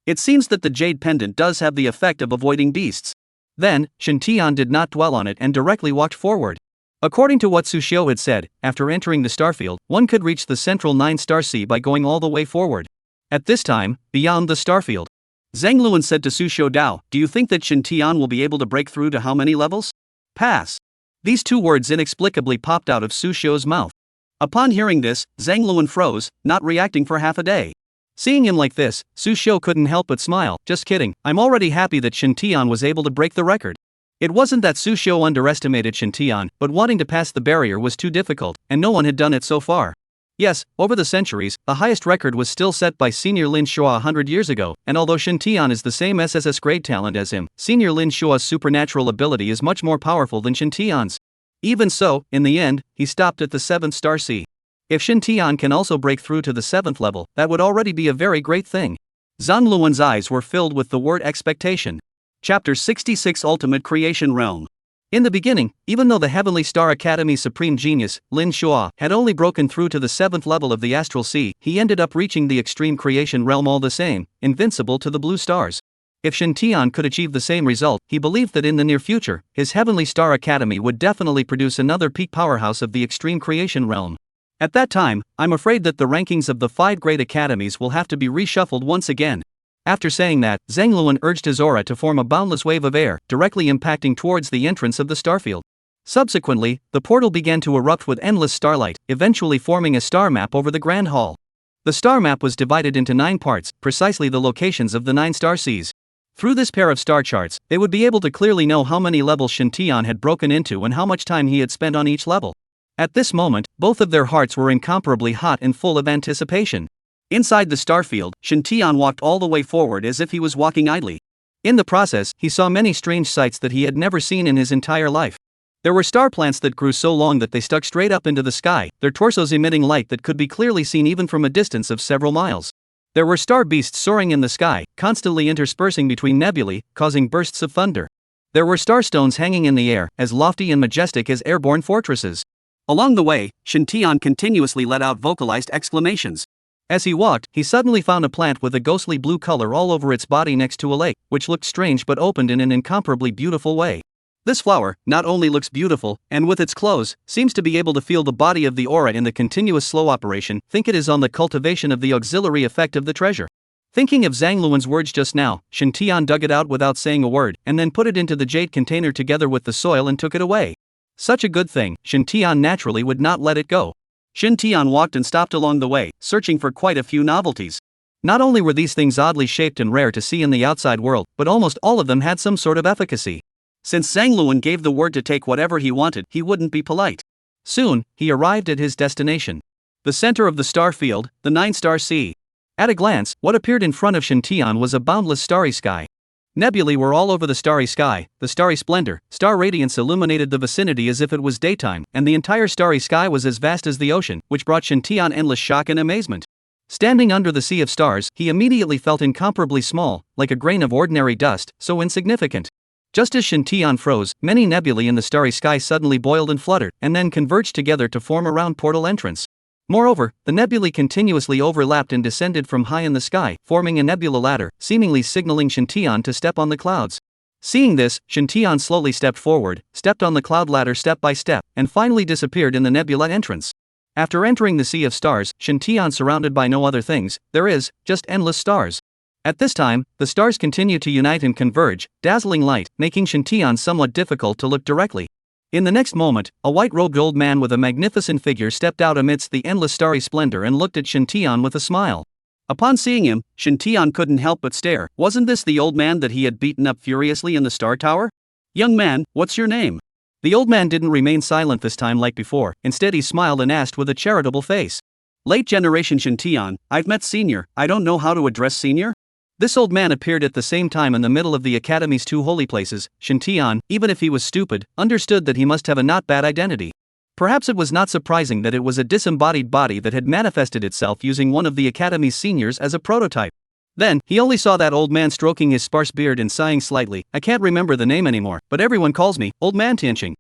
It seems that the jade pendant does have the effect of avoiding beasts. Then, Shintian did not dwell on it and directly walked forward. According to what Sushio had said, after entering the starfield, one could reach the central 9-star sea by going all the way forward. At this time, beyond the starfield, Zhangluan said to Sushio Dao, "Do you think that Shintian will be able to break through to how many levels?" Pass. These two words inexplicably popped out of Sushio's mouth. Upon hearing this, Zhangluan froze, not reacting for half a day. Seeing him like this, Sushio couldn't help but smile. Just kidding, I'm already happy that Shintian was able to break the record. It wasn't that Sushio underestimated Shintian, but wanting to pass the barrier was too difficult, and no one had done it so far. Yes, over the centuries, the highest record was still set by Senior Lin Shua 100 years ago, and although Shintian is the same SSS grade talent as him, Senior Lin Shua's supernatural ability is much more powerful than Shintian's. Even so, in the end, he stopped at the 7th star sea. If Shintian can also break through to the 7th level, that would already be a very great thing. Zhangluan's eyes were filled with the word expectation. Chapter 66 Ultimate Creation Realm. In the beginning, even though the Heavenly Star Academy's supreme genius, Lin Shua, had only broken through to the 7th level of the Astral Sea, he ended up reaching the Extreme Creation Realm all the same, invincible to the blue stars. If Shintian could achieve the same result, he believed that in the near future, his Heavenly Star Academy would definitely produce another peak powerhouse of the Extreme Creation Realm. At that time, I'm afraid that the rankings of the 5 great academies will have to be reshuffled once again. After saying that, Zhangluan urged his aura to form a boundless wave of air, directly impacting towards the entrance of the starfield. Subsequently, the portal began to erupt with endless starlight, eventually forming a star map over the Grand Hall. The star map was divided into 9 parts, precisely the locations of the 9 star seas. Through this pair of star charts, they would be able to clearly know how many levels Shintian had broken into and how much time he had spent on each level. At this moment, both of their hearts were incomparably hot and full of anticipation. Inside the starfield, Shintian walked all the way forward as if he was walking idly. In the process, he saw many strange sights that he had never seen in his entire life. There were star plants that grew so long that they stuck straight up into the sky, their torsos emitting light that could be clearly seen even from a distance of several miles. There were star beasts soaring in the sky, constantly interspersing between nebulae, causing bursts of thunder. There were star stones hanging in the air, as lofty and majestic as airborne fortresses. Along the way, Shintian continuously let out vocalized exclamations. As he walked, he suddenly found a plant with a ghostly blue color all over its body next to a lake, which looked strange but opened in an incomparably beautiful way. This flower not only looks beautiful, and with its clothes, seems to be able to feel the body of the aura in the continuous slow operation. Think it is on the cultivation of the auxiliary effect of the treasure. Thinking of Zhangluan's words just now, Shintian dug it out without saying a word, and then put it into the jade container together with the soil and took it away. Such a good thing, Shintian naturally would not let it go. Shin Tian walked and stopped along the way, searching for quite a few novelties. Not only were these things oddly shaped and rare to see in the outside world, but almost all of them had some sort of efficacy. Since Zhang Luan gave the word to take whatever he wanted, he wouldn't be polite. Soon, he arrived at his destination. The center of the star field, the 9-star sea. At a glance, what appeared in front of Shin Tian was a boundless starry sky. Nebulae were all over the starry sky, the starry splendor, star radiance illuminated the vicinity as if it was daytime, and the entire starry sky was as vast as the ocean, which brought Shin Tian endless shock and amazement. Standing under the sea of stars, he immediately felt incomparably small, like a grain of ordinary dust, so insignificant. Just as Shin Tian froze, many nebulae in the starry sky suddenly boiled and fluttered, and then converged together to form a round portal entrance. Moreover, the nebulae continuously overlapped and descended from high in the sky, forming a nebula ladder, seemingly signaling Shin Tian to step on the clouds. Seeing this, Shin Tian slowly stepped forward, stepped on the cloud ladder step by step, and finally disappeared in the nebula entrance. After entering the sea of stars, Shin Tian surrounded by no other things, there is, just endless stars. At this time, the stars continue to unite and converge, dazzling light, making Shin Tian somewhat difficult to look directly. In the next moment, a white-robed old man with a magnificent figure stepped out amidst the endless starry splendor and looked at Shin Tian with a smile. Upon seeing him, Shin Tian couldn't help but stare. Wasn't this the old man that he had beaten up furiously in the Star Tower? "Young man, what's your name?" The old man didn't remain silent this time like before, instead he smiled and asked with a charitable face. "Late generation Shin Tian, I've met senior, I don't know how to address senior?" This old man appeared at the same time in the middle of the academy's two holy places. Shin Tian, even if he was stupid, understood that he must have a not bad identity. Perhaps it was not surprising that it was a disembodied body that had manifested itself using one of the academy's seniors as a prototype. Then, he only saw that old man stroking his sparse beard and sighing slightly. "I can't remember the name anymore, but everyone calls me Old Man Tianqing."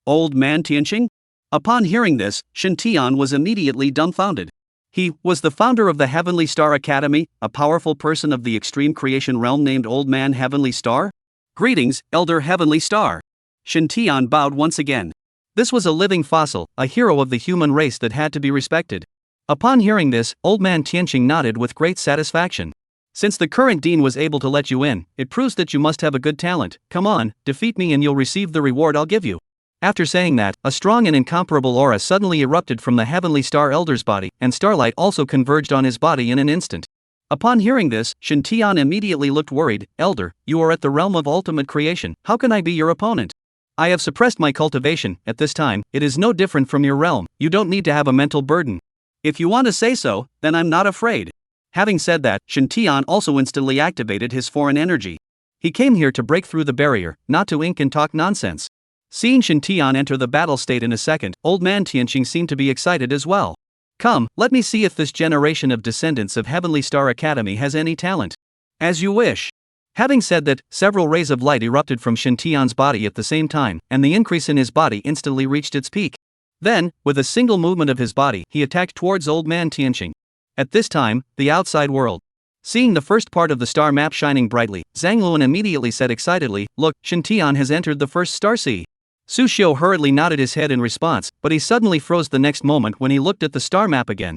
Old Man Tianqing? Upon hearing this, Shin Tian was immediately dumbfounded. He was the founder of the Heavenly Star Academy, a powerful person of the extreme creation realm named Old Man Heavenly Star? "Greetings, Elder Heavenly Star." Shin Tian bowed once again. This was a living fossil, a hero of the human race that had to be respected. Upon hearing this, Old Man Tianqing nodded with great satisfaction. "Since the current dean was able to let you in, it proves that you must have a good talent. Come on, defeat me and you'll receive the reward I'll give you." After saying that, a strong and incomparable aura suddenly erupted from the Heavenly Star Elder's body, and starlight also converged on his body in an instant. Upon hearing this, Shin Tian immediately looked worried. "Elder, you are at the realm of ultimate creation, how can I be your opponent? I have suppressed my cultivation, at this time, it is no different from your realm, you don't need to have a mental burden." "If you want to say so, then I'm not afraid." Having said that, Shin Tian also instantly activated his foreign energy. He came here to break through the barrier, not to ink and talk nonsense. Seeing Shin Tian enter the battle state in a second, Old Man Tianqing seemed to be excited as well. "Come, let me see if this generation of descendants of Heavenly Star Academy has any talent." "As you wish." Having said that, several rays of light erupted from Shin Tian's body at the same time, and the increase in his body instantly reached its peak. Then, with a single movement of his body, he attacked towards Old Man Tianqing. At this time, the outside world. Seeing the first part of the star map shining brightly, Zhang Luan immediately said excitedly, "Look, Shin Tian has entered the first star sea." Su Xiu hurriedly nodded his head in response, but he suddenly froze the next moment when he looked at the star map again.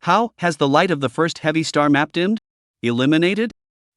How has the light of the first heavy star map dimmed? Eliminated?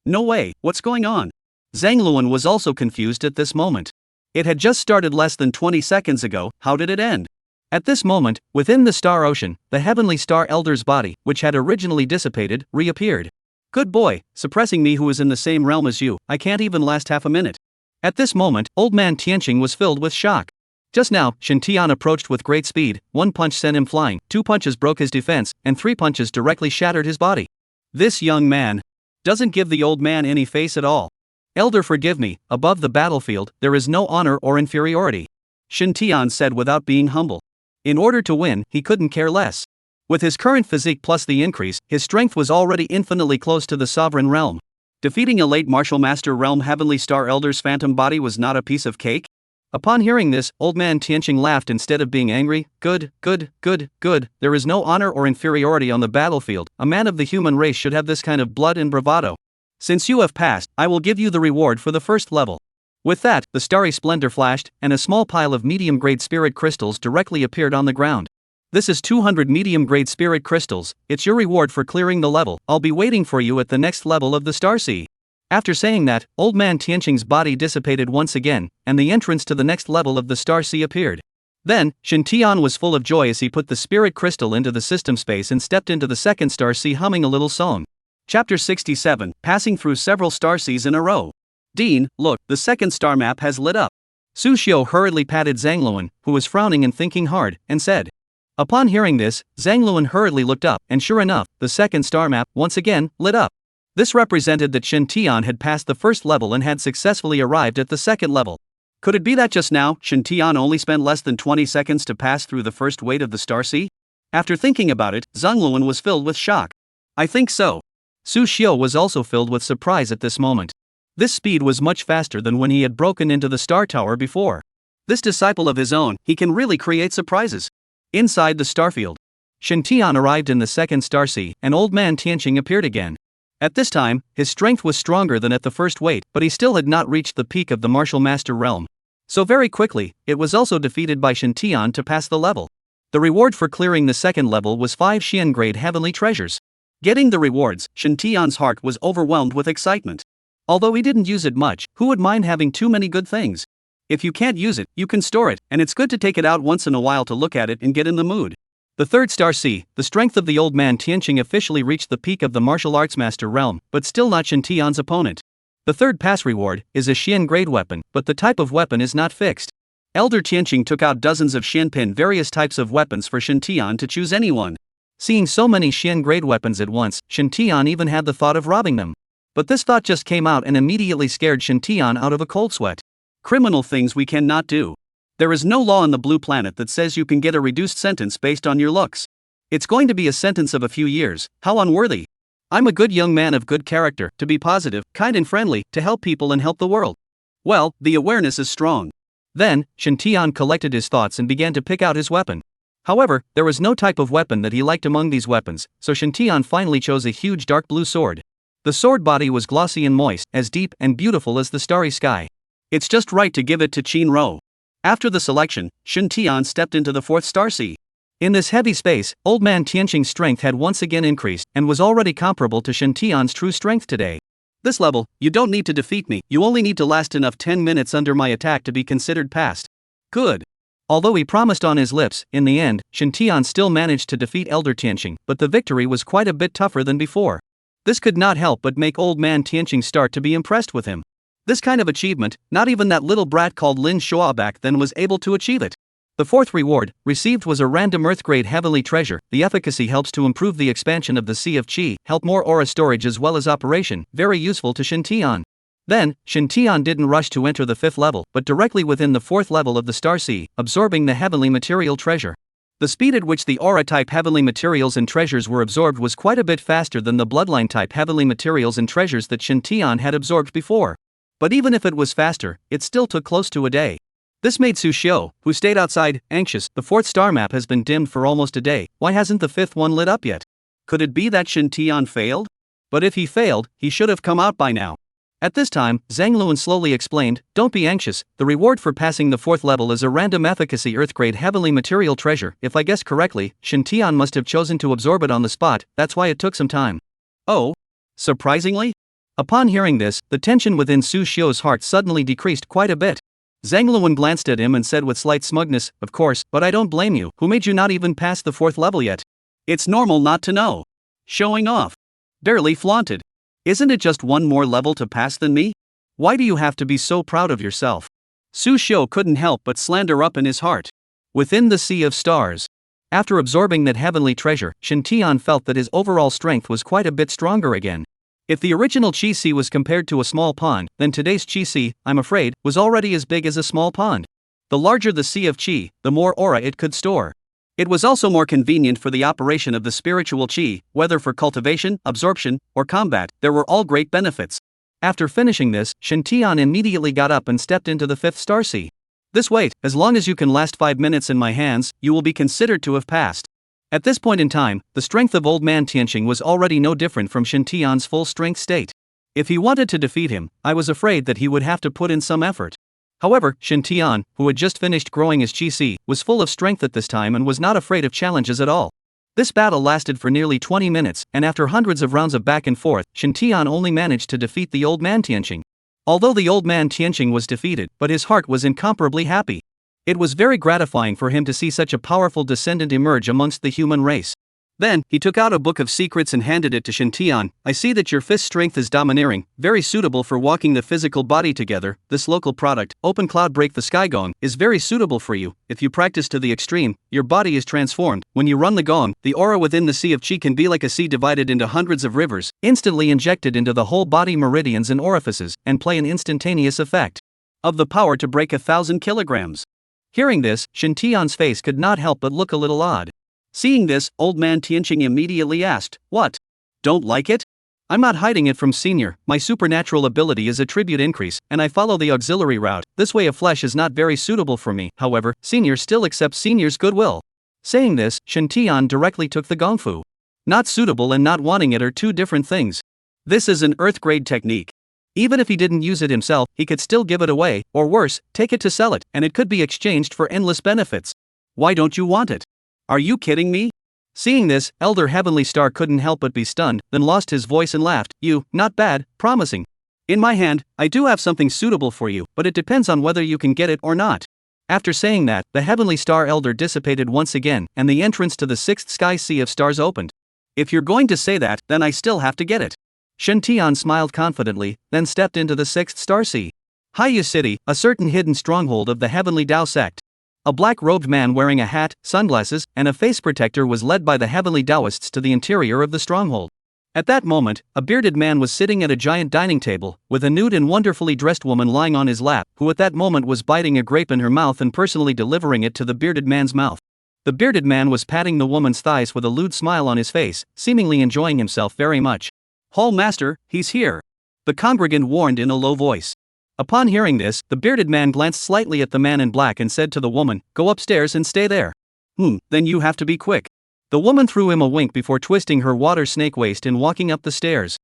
No way, what's going on? Zhang Luan was also confused at this moment. It had just started less than 20 seconds ago, how did it end? At this moment, within the star ocean, the Heavenly Star Elder's body, which had originally dissipated, reappeared. "Good boy, suppressing me who is in the same realm as you, I can't even last half a minute." At this moment, Old Man Tianqing was filled with shock. Just now, Shin Tian approached with great speed, one punch sent him flying, 2 punches broke his defense, and 3 punches directly shattered his body. This young man doesn't give the old man any face at all. "Elder, forgive me, above the battlefield, there is no honor or inferiority," Shin Tian said without being humble. In order to win, he couldn't care less. With his current physique plus the increase, his strength was already infinitely close to the sovereign realm. Defeating a late martial master realm Heavenly Star Elder's phantom body was not a piece of cake? Upon hearing this, Old Man Tianqing laughed instead of being angry. Good, there is no honor or inferiority on the battlefield, a man of the human race should have this kind of blood and bravado. Since you have passed, I will give you the reward for the first level. With that, the starry splendor flashed, and a small pile of medium-grade spirit crystals directly appeared on the ground. This is 200 medium-grade spirit crystals, it's your reward for clearing the level, I'll be waiting for you at the next level of the Star Sea. After saying that, Old Man Tianqing's body dissipated once again, and the entrance to the next level of the Star Sea appeared. Then, Shin Tian was full of joy as he put the spirit crystal into the system space and stepped into the second star sea humming a little song. Chapter 67, Passing Through Several Star Seas in a Row. Dean, look, the second star map has lit up. Su Xiu hurriedly patted Zhang Luan, who was frowning and thinking hard, and said. Upon hearing this, Zhang Luan hurriedly looked up, and sure enough, the second star map, once again, lit up. This represented that Shin Tian had passed the first level and had successfully arrived at the second level. Could it be that just now, Shin Tian only spent less than 20 seconds to pass through the first weight of the star sea? After thinking about it, Zhang Luan was filled with shock. I think so. Su Xiu was also filled with surprise at this moment. This speed was much faster than when he had broken into the star tower before. This disciple of his own, he can really create surprises. Inside the starfield, Shin Tian arrived in the second star sea, and old man Tianqing appeared again. At this time, his strength was stronger than at the first weight, but he still had not reached the peak of the martial master realm. So very quickly, it was also defeated by Shin Tian to pass the level. The reward for clearing the second level was 5 Xian grade heavenly treasures. Getting the rewards, Shin Tian's heart was overwhelmed with excitement. Although he didn't use it much, who would mind having too many good things? If you can't use it, you can store it, and it's good to take it out once in a while to look at it and get in the mood. The third star sea, the strength of the old man Tianqing officially reached the peak of the martial arts master realm, but still not Shin Tian's opponent. The third pass reward is a Xian grade weapon, but the type of weapon is not fixed. Elder Tianqing took out dozens of Xian pin various types of weapons for Shin Tian to choose any one. Seeing so many Xian grade weapons at once, Shin Tian even had the thought of robbing them. But this thought just came out and immediately scared Shin Tian out of a cold sweat. Criminal things we cannot do. There is no law on the blue planet that says you can get a reduced sentence based on your looks. It's going to be a sentence of a few years. How unworthy. I'm a good young man of good character, to be positive, kind and friendly, to help people and help the world. Well, the awareness is strong. Then, Shin Tian collected his thoughts and began to pick out his weapon. However, there was no type of weapon that he liked among these weapons, so Shin Tian finally chose a huge dark blue sword. The sword body was glossy and moist, as deep and beautiful as the starry sky. It's just right to give it to Qin Ro. After the selection, Shin Tian stepped into the fourth star sea. In this heavy space, old man Tianqing's strength had once again increased and was already comparable to Shin Tian's true strength today. This level, you don't need to defeat me, you only need to last enough 10 minutes under my attack to be considered passed. Good. Although he promised on his lips, in the end, Shin Tian still managed to defeat Elder Tianqing, but the victory was quite a bit tougher than before. This could not help but make old man Tianqing start to be impressed with him. This kind of achievement, not even that little brat called Lin Shua back then was able to achieve it. The fourth reward, received was a random Earth-grade heavenly treasure. The efficacy helps to improve the expansion of the Sea of Qi, help more aura storage as well as operation, very useful to Shin Tian. Then, Shin Tian didn't rush to enter the fifth level, but directly within the fourth level of the Star Sea, absorbing the heavenly material treasure. The speed at which the aura-type heavenly materials and treasures were absorbed was quite a bit faster than the bloodline-type heavenly materials and treasures that Shin Tian had absorbed before. But even if it was faster, it still took close to a day. This made Su Xiu, who stayed outside, anxious. The fourth star map has been dimmed for almost a day. Why hasn't the fifth one lit up yet? Could it be that Shin Tian failed? But if he failed, he should have come out by now. At this time, Zhang Luan slowly explained, don't be anxious, the reward for passing the fourth level is a random efficacy Earth-grade heavenly material treasure. If I guess correctly, Shin Tian must have chosen to absorb it on the spot, that's why it took some time. Oh? Surprisingly? Upon hearing this, the tension within Su Xiu's heart suddenly decreased quite a bit. Zhang Luan glanced at him and said with slight smugness, of course, but I don't blame you. Who made you not even pass the fourth level yet? It's normal not to know. Showing off. Barely flaunted. Isn't it just one more level to pass than me? Why do you have to be so proud of yourself? Su Xiu couldn't help but slander up in his heart. Within the Sea of Stars. After absorbing that heavenly treasure, Shin Tian felt that his overall strength was quite a bit stronger again. If the original Qi Sea was compared to a small pond, then today's Qi Sea, I'm afraid, was already as big as a small pond. The larger the Sea of Qi, the more aura it could store. It was also more convenient for the operation of the spiritual Qi, whether for cultivation, absorption, or combat. There were all great benefits. After finishing this, Shin Tian immediately got up and stepped into the fifth star sea. This weight, as long as you can last 5 minutes in my hands, you will be considered to have passed. At this point in time, the strength of old man Tianqing was already no different from Shin Tian's full strength state. If he wanted to defeat him, I was afraid that he would have to put in some effort. However, Shin Tian, who had just finished growing his Qi Sea, was full of strength at this time and was not afraid of challenges at all. This battle lasted for nearly 20 minutes, and after hundreds of rounds of back and forth, Shin Tian only managed to defeat the old man Tianqing. Although the old man Tianqing was defeated, but his heart was incomparably happy. It was very gratifying for him to see such a powerful descendant emerge amongst the human race. Then, he took out a book of secrets and handed it to Shintian. I see that your fist strength is domineering, very suitable for walking the physical body together. This local product, Open Cloud Break the Sky Gong, is very suitable for you. If you practice to the extreme, your body is transformed. When you run the gong, the aura within the sea of chi can be like a sea divided into hundreds of rivers, instantly injected into the whole body meridians and orifices, and play an instantaneous effect of the power to break 1,000 kilograms. Hearing this, Shintian's face could not help but look a little odd. Seeing this, old man Tianqing immediately asked, "What? Don't like it?" "I'm not hiding it from senior. My supernatural ability is attribute increase, and I follow the auxiliary route. This way of flesh is not very suitable for me. However, senior still accepts senior's goodwill." Saying this, Shintian directly took the gongfu. Not suitable and not wanting it are two different things. This is an earth grade technique. Even if he didn't use it himself, he could still give it away, or worse, take it to sell it, and it could be exchanged for endless benefits. Why don't you want it? Are you kidding me? Seeing this, Elder Heavenly Star couldn't help but be stunned, then lost his voice and laughed. Not bad, promising. In my hand, I do have something suitable for you, but it depends on whether you can get it or not. After saying that, the Heavenly Star Elder dissipated once again, and the entrance to the sixth sky sea of stars opened. If you're going to say that, then I still have to get it. Shintian smiled confidently, then stepped into the sixth star sea. Haiyu City, a certain hidden stronghold of the Heavenly Tao sect. A black-robed man wearing a hat, sunglasses, and a face protector was led by the Heavenly Taoists to the interior of the stronghold. At that moment, a bearded man was sitting at a giant dining table, with a nude and wonderfully dressed woman lying on his lap, who at that moment was biting a grape in her mouth and personally delivering it to the bearded man's mouth. The bearded man was patting the woman's thighs with a lewd smile on his face, seemingly enjoying himself very much. "Hall Master, he's here," the congregant warned in a low voice. Upon hearing this, the bearded man glanced slightly at the man in black and said to the woman, "Go upstairs and stay there." Then you have to be quick." The woman threw him a wink before twisting her water snake waist and walking up the stairs.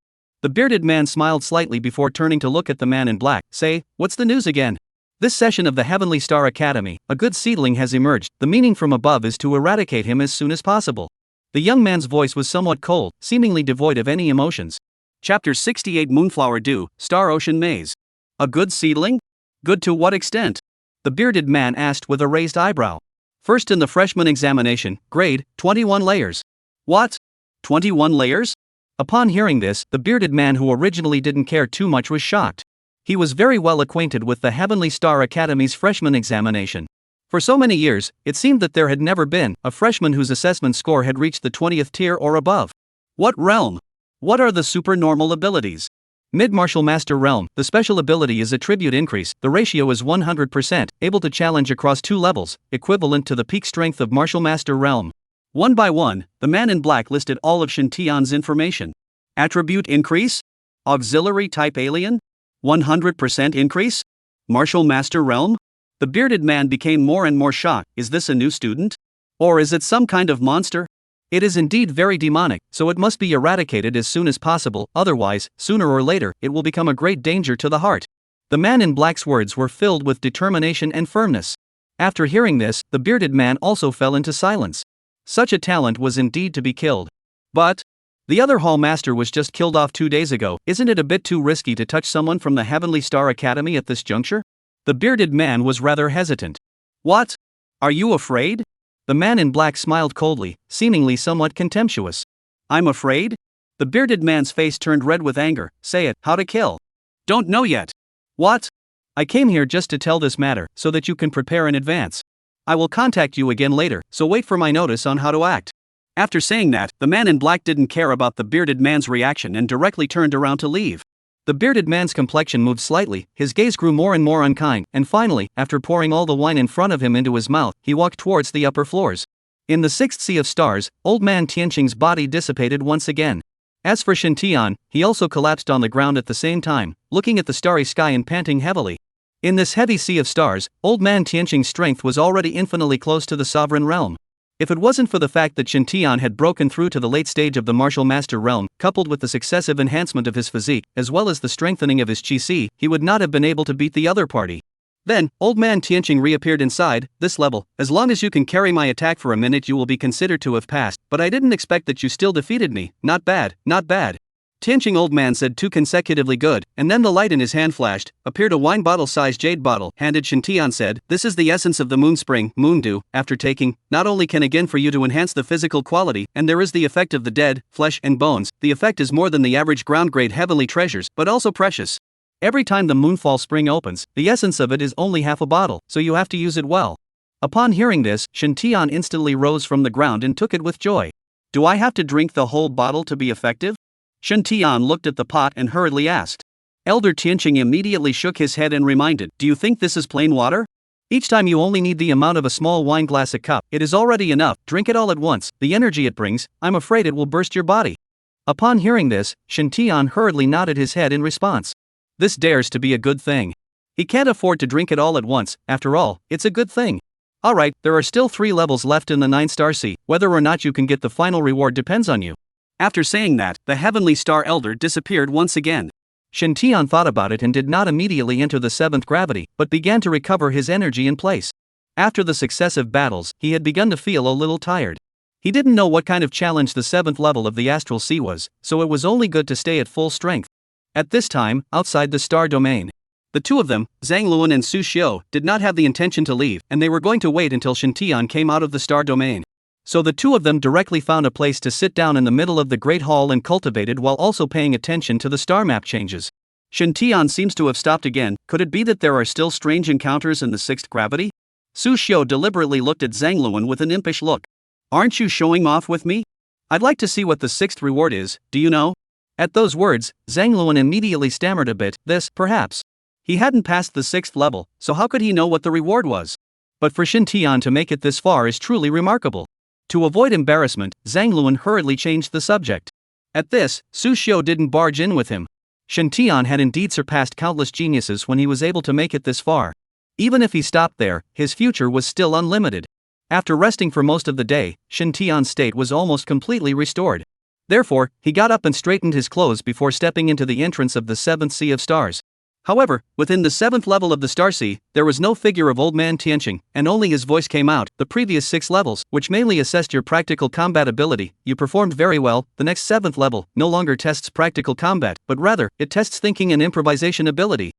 The bearded man smiled slightly before turning to look at the man in black. "Say, what's the news again?" "This session of the Heavenly Star Academy, a good seedling has emerged. The meaning from above is to eradicate him as soon as possible." The young man's voice was somewhat cold, seemingly devoid of any emotions. Chapter 68 Moonflower Dew, Star Ocean Maze. A good seedling? Good to what extent? The bearded man asked with a raised eyebrow. "First in the freshman examination, grade, 21 layers." "What? 21 layers?" Upon hearing this, the bearded man who originally didn't care too much was shocked. He was very well acquainted with the Heavenly Star Academy's freshman examination. For so many years, it seemed that there had never been a freshman whose assessment score had reached the 20th tier or above. What realm? What are the supernormal abilities? Mid-Martial Master Realm, the special ability is attribute increase, the ratio is 100%, able to challenge across 2 levels, equivalent to the peak strength of Martial Master Realm. One by one, the man in black listed all of Shintian's information. Attribute increase? Auxiliary type alien? 100% increase? Martial Master Realm? The bearded man became more and more shocked. Is this a new student? Or is it some kind of monster? It is indeed very demonic, so it must be eradicated as soon as possible, otherwise, sooner or later, it will become a great danger to the heart. The man in black's words were filled with determination and firmness. After hearing this, the bearded man also fell into silence. Such a talent was indeed to be killed. But the other hall master was just killed off 2 days ago. Isn't it a bit too risky to touch someone from the Heavenly Star Academy at this juncture? The bearded man was rather hesitant. What? Are you afraid? The man in black smiled coldly, seemingly somewhat contemptuous. I'm afraid? The bearded man's face turned red with anger. Say it, how to kill? Don't know yet. What? I came here just to tell this matter, so that you can prepare in advance. I will contact you again later, so wait for my notice on how to act. After saying that, the man in black didn't care about the bearded man's reaction and directly turned around to leave. The bearded man's complexion moved slightly, his gaze grew more and more unkind, and finally, after pouring all the wine in front of him into his mouth, he walked towards the upper floors. In the sixth sea of stars, old man Tianqing's body dissipated once again. As for Shintian, he also collapsed on the ground at the same time, looking at the starry sky and panting heavily. In this heavy sea of stars, old man Tianqing's strength was already infinitely close to the sovereign realm. If it wasn't for the fact that Shintian had broken through to the late stage of the martial master realm, coupled with the successive enhancement of his physique, as well as the strengthening of his chi-si, he would not have been able to beat the other party. Then, old man Tianqing reappeared inside. This level, as long as you can carry my attack for a minute you will be considered to have passed, but I didn't expect that you still defeated me. Not bad, not bad. Tianqing old man said 2 consecutively good, and then the light in his hand flashed, appeared a wine bottle-sized jade bottle, handed Shintian said, this is the essence of the moon spring, moon dew, after taking, not only can again for you to enhance the physical quality, and there is the effect of the dead, flesh and bones, the effect is more than the average ground-grade heavenly treasures, but also precious. Every time the moonfall spring opens, the essence of it is only half a bottle, so you have to use it well. Upon hearing this, Shintian instantly rose from the ground and took it with joy. Do I have to drink the whole bottle to be effective? Shintian looked at the pot and hurriedly asked. Elder Tianqing immediately shook his head and reminded, do you think this is plain water? Each time you only need the amount of a small wine glass a cup, it is already enough, drink it all at once, the energy it brings, I'm afraid it will burst your body. Upon hearing this, Shintian hurriedly nodded his head in response. This dares to be a good thing. He can't afford to drink it all at once, after all, it's a good thing. Alright, there are still 3 levels left in the 9-star sea, whether or not you can get the final reward depends on you. After saying that, the Heavenly Star Elder disappeared once again. Shintian thought about it and did not immediately enter the 7th gravity, but began to recover his energy in place. After the successive battles, he had begun to feel a little tired. He didn't know what kind of challenge the 7th level of the Astral Sea was, so it was only good to stay at full strength. At this time, outside the star domain, the 2 of them, Zhang Luan and Su Xiu, did not have the intention to leave, and they were going to wait until Shintian came out of the star domain. So the 2 of them directly found a place to sit down in the middle of the Great Hall and cultivated while also paying attention to the star map changes. Shintian seems to have stopped again, could it be that there are still strange encounters in the 6th gravity? Su Xiu deliberately looked at Zhang Luan with an impish look. Aren't you showing off with me? I'd like to see what the 6th reward is, do you know? At those words, Zhang Luan immediately stammered a bit, this, perhaps. He hadn't passed the 6th level, so how could he know what the reward was? But for Shintian to make it this far is truly remarkable. To avoid embarrassment, Zhang Luan hurriedly changed the subject. At this, Su Xiu didn't barge in with him. Shintian had indeed surpassed countless geniuses when he was able to make it this far. Even if he stopped there, his future was still unlimited. After resting for most of the day, Shintian's state was almost completely restored. Therefore, he got up and straightened his clothes before stepping into the entrance of the 7th Sea of Stars. However, within the 7th level of the Star Sea, there was no figure of old man Tianqing, and only his voice came out. The previous 6 levels, which mainly assessed your practical combat ability, you performed very well. The next 7th level no longer tests practical combat, but rather, it tests thinking and improvisation ability.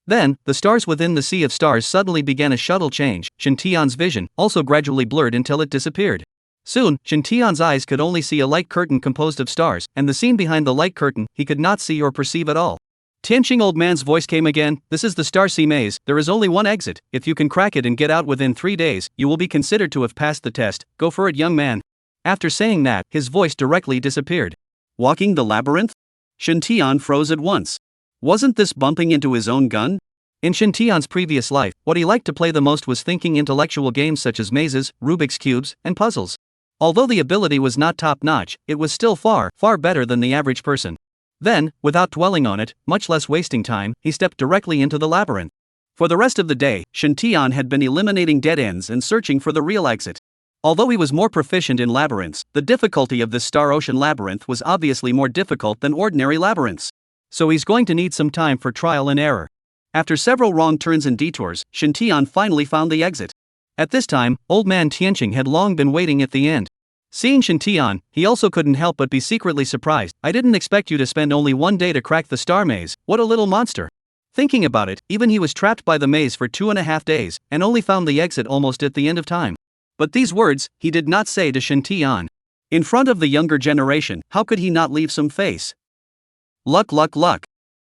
Then, the stars within the Sea of Stars suddenly began a shuttle change. Shintian's vision also gradually blurred until it disappeared. Soon, Shintian's eyes could only see a light curtain composed of stars, and the scene behind the light curtain he could not see or perceive at all. Tianqing old man's voice came again, this is the Star Sea Maze, there is only one exit, if you can crack it and get out within 3 days, you will be considered to have passed the test, go for it young man. After saying that, his voice directly disappeared. Walking the labyrinth? Shintian froze at once. Wasn't this bumping into his own gun? In Shintian's previous life, what he liked to play the most was thinking intellectual games such as mazes, Rubik's Cubes, and puzzles. Although the ability was not top-notch, it was still far, far better than the average person. Then, without dwelling on it, much less wasting time, he stepped directly into the labyrinth. For the rest of the day, Shintian had been eliminating dead ends and searching for the real exit. Although he was more proficient in labyrinths, the difficulty of this Star Ocean labyrinth was obviously more difficult than ordinary labyrinths. So he's going to need some time for trial and error. After several wrong turns and detours, Shintian finally found the exit. At this time, old man Tianqing had long been waiting at the end. Seeing Shintian, he also couldn't help but be secretly surprised. I didn't expect you to spend only 1 day to crack the star maze, what a little monster. Thinking about it, even he was trapped by the maze for 2.5 days, and only found the exit almost at the end of time. But these words, he did not say to Shintian. In front of the younger generation, how could he not leave some face? Luck.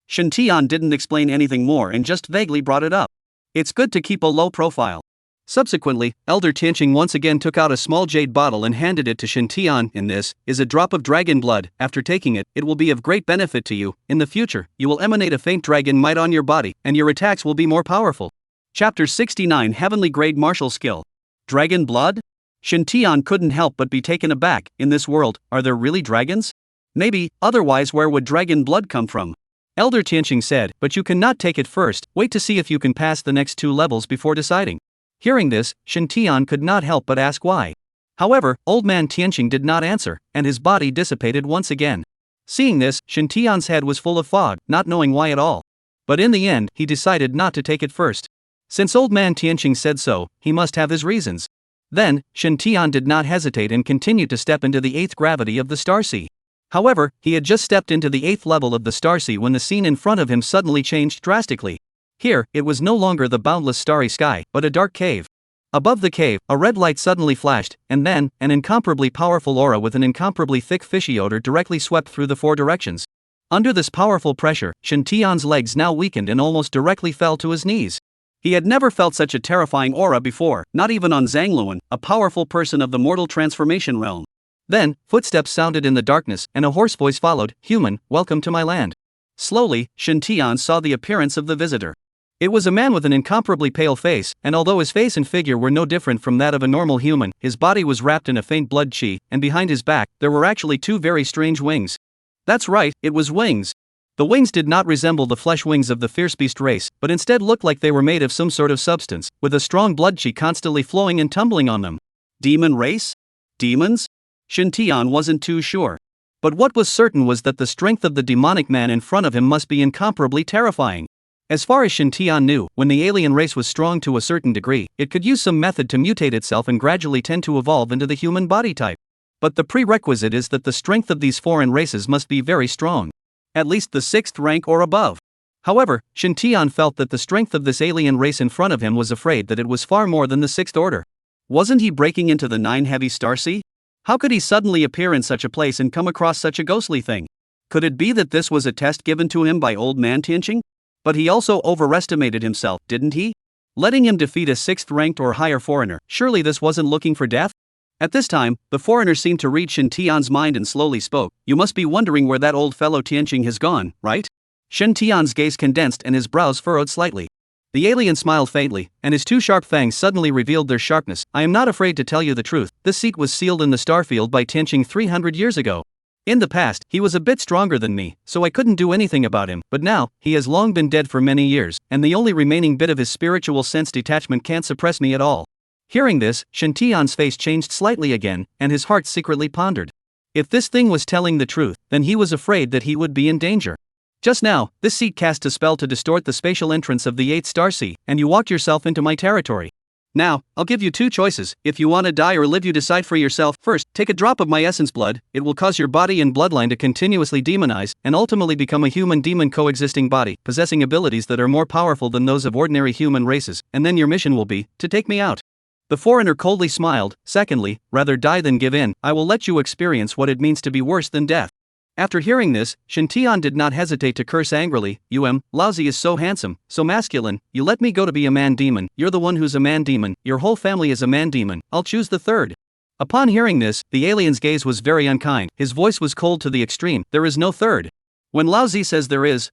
Shintian didn't explain anything more and just vaguely brought it up. It's good to keep a low profile. Subsequently, Elder Tianqing once again took out a small jade bottle and handed it to Shintian. In this is a drop of dragon blood. After taking it, it will be of great benefit to you. In the future, you will emanate a faint dragon might on your body, and your attacks will be more powerful. Chapter 69 Heavenly Grade Martial Skill. Dragon blood? Shintian couldn't help but be taken aback. In this world, are there really dragons? Maybe, otherwise where would dragon blood come from? Elder Tianqing said, but you cannot take it first, wait to see if you can pass the next 2 levels before deciding. Hearing this, Shintian could not help but ask why. However, old man Tianqing did not answer, and his body dissipated once again. Seeing this, Shintian's head was full of fog, not knowing why at all. But in the end, he decided not to take it first. Since old man Tianqing said so, he must have his reasons. Then, Shintian did not hesitate and continued to step into the 8th gravity of the Star Sea. However, he had just stepped into the 8th level of the star sea when the scene in front of him suddenly changed drastically. Here, it was no longer the boundless starry sky, but a dark cave. Above the cave, a red light suddenly flashed, and then, an incomparably powerful aura with an incomparably thick fishy odor directly swept through the 4 directions. Under this powerful pressure, Shen Tian's legs now weakened and almost directly fell to his knees. He had never felt such a terrifying aura before, not even on Zhangluan, a powerful person of the mortal transformation realm. Then, footsteps sounded in the darkness, and a hoarse voice followed, "Human, welcome to my land." Slowly, Shen Tian saw the appearance of the visitor. It was a man with an incomparably pale face, and although his face and figure were no different from that of a normal human, his body was wrapped in a faint blood qi, and behind his back, there were actually 2 very strange wings. That's right, it was wings. The wings did not resemble the flesh wings of the fierce beast race, but instead looked like they were made of some sort of substance, with a strong blood qi constantly flowing and tumbling on them. Demon race? Demons? Shen Tian wasn't too sure. But what was certain was that the strength of the demonic man in front of him must be incomparably terrifying. As far as Shen Tian knew, when the alien race was strong to a certain degree, it could use some method to mutate itself and gradually tend to evolve into the human body type. But the prerequisite is that the strength of these foreign races must be very strong. At least the 6th rank or above. However, Shen Tian felt that the strength of this alien race in front of him was afraid that it was far more than the 6th order. Wasn't he breaking into the 9 heavy star sea? How could he suddenly appear in such a place and come across such a ghostly thing? Could it be that this was a test given to him by old man Tianqing? But he also overestimated himself, didn't he? Letting him defeat a 6th ranked or higher foreigner, surely this wasn't looking for death? At this time, the foreigner seemed to read Shen Tian's mind and slowly spoke. "You must be wondering where that old fellow Tianqing has gone, right?" Shen Tian's gaze condensed and his brows furrowed slightly. The alien smiled faintly, and his 2 sharp fangs suddenly revealed their sharpness. "I am not afraid to tell you the truth. This seat was sealed in the starfield by Tianqing 300 years ago. In the past, he was a bit stronger than me, so I couldn't do anything about him, but now, he has long been dead for many years, and the only remaining bit of his spiritual sense detachment can't suppress me at all." Hearing this, Shen Tian's face changed slightly again, and his heart secretly pondered. If this thing was telling the truth, then he was afraid that he would be in danger. Just now, this seat cast a spell to distort the spatial entrance of the 8th star sea, and you walked yourself into my territory. Now, I'll give you 2 choices. If you want to die or live, you decide for yourself. First, take a drop of my essence blood. It will cause your body and bloodline to continuously demonize, and ultimately become a human-demon coexisting body, possessing abilities that are more powerful than those of ordinary human races, and then your mission will be to take me out. The foreigner coldly smiled. Secondly, rather die than give in. I will let you experience what it means to be worse than death. After hearing this, Shen Tian did not hesitate to curse angrily. Laozi is so handsome, so masculine. You let me go to be a man-demon. You're the one who's a man-demon. Your whole family is a man-demon. I'll choose the 3rd. Upon hearing this, the alien's gaze was very unkind. His voice was cold to the extreme. There is no 3rd. When Laozi says there is,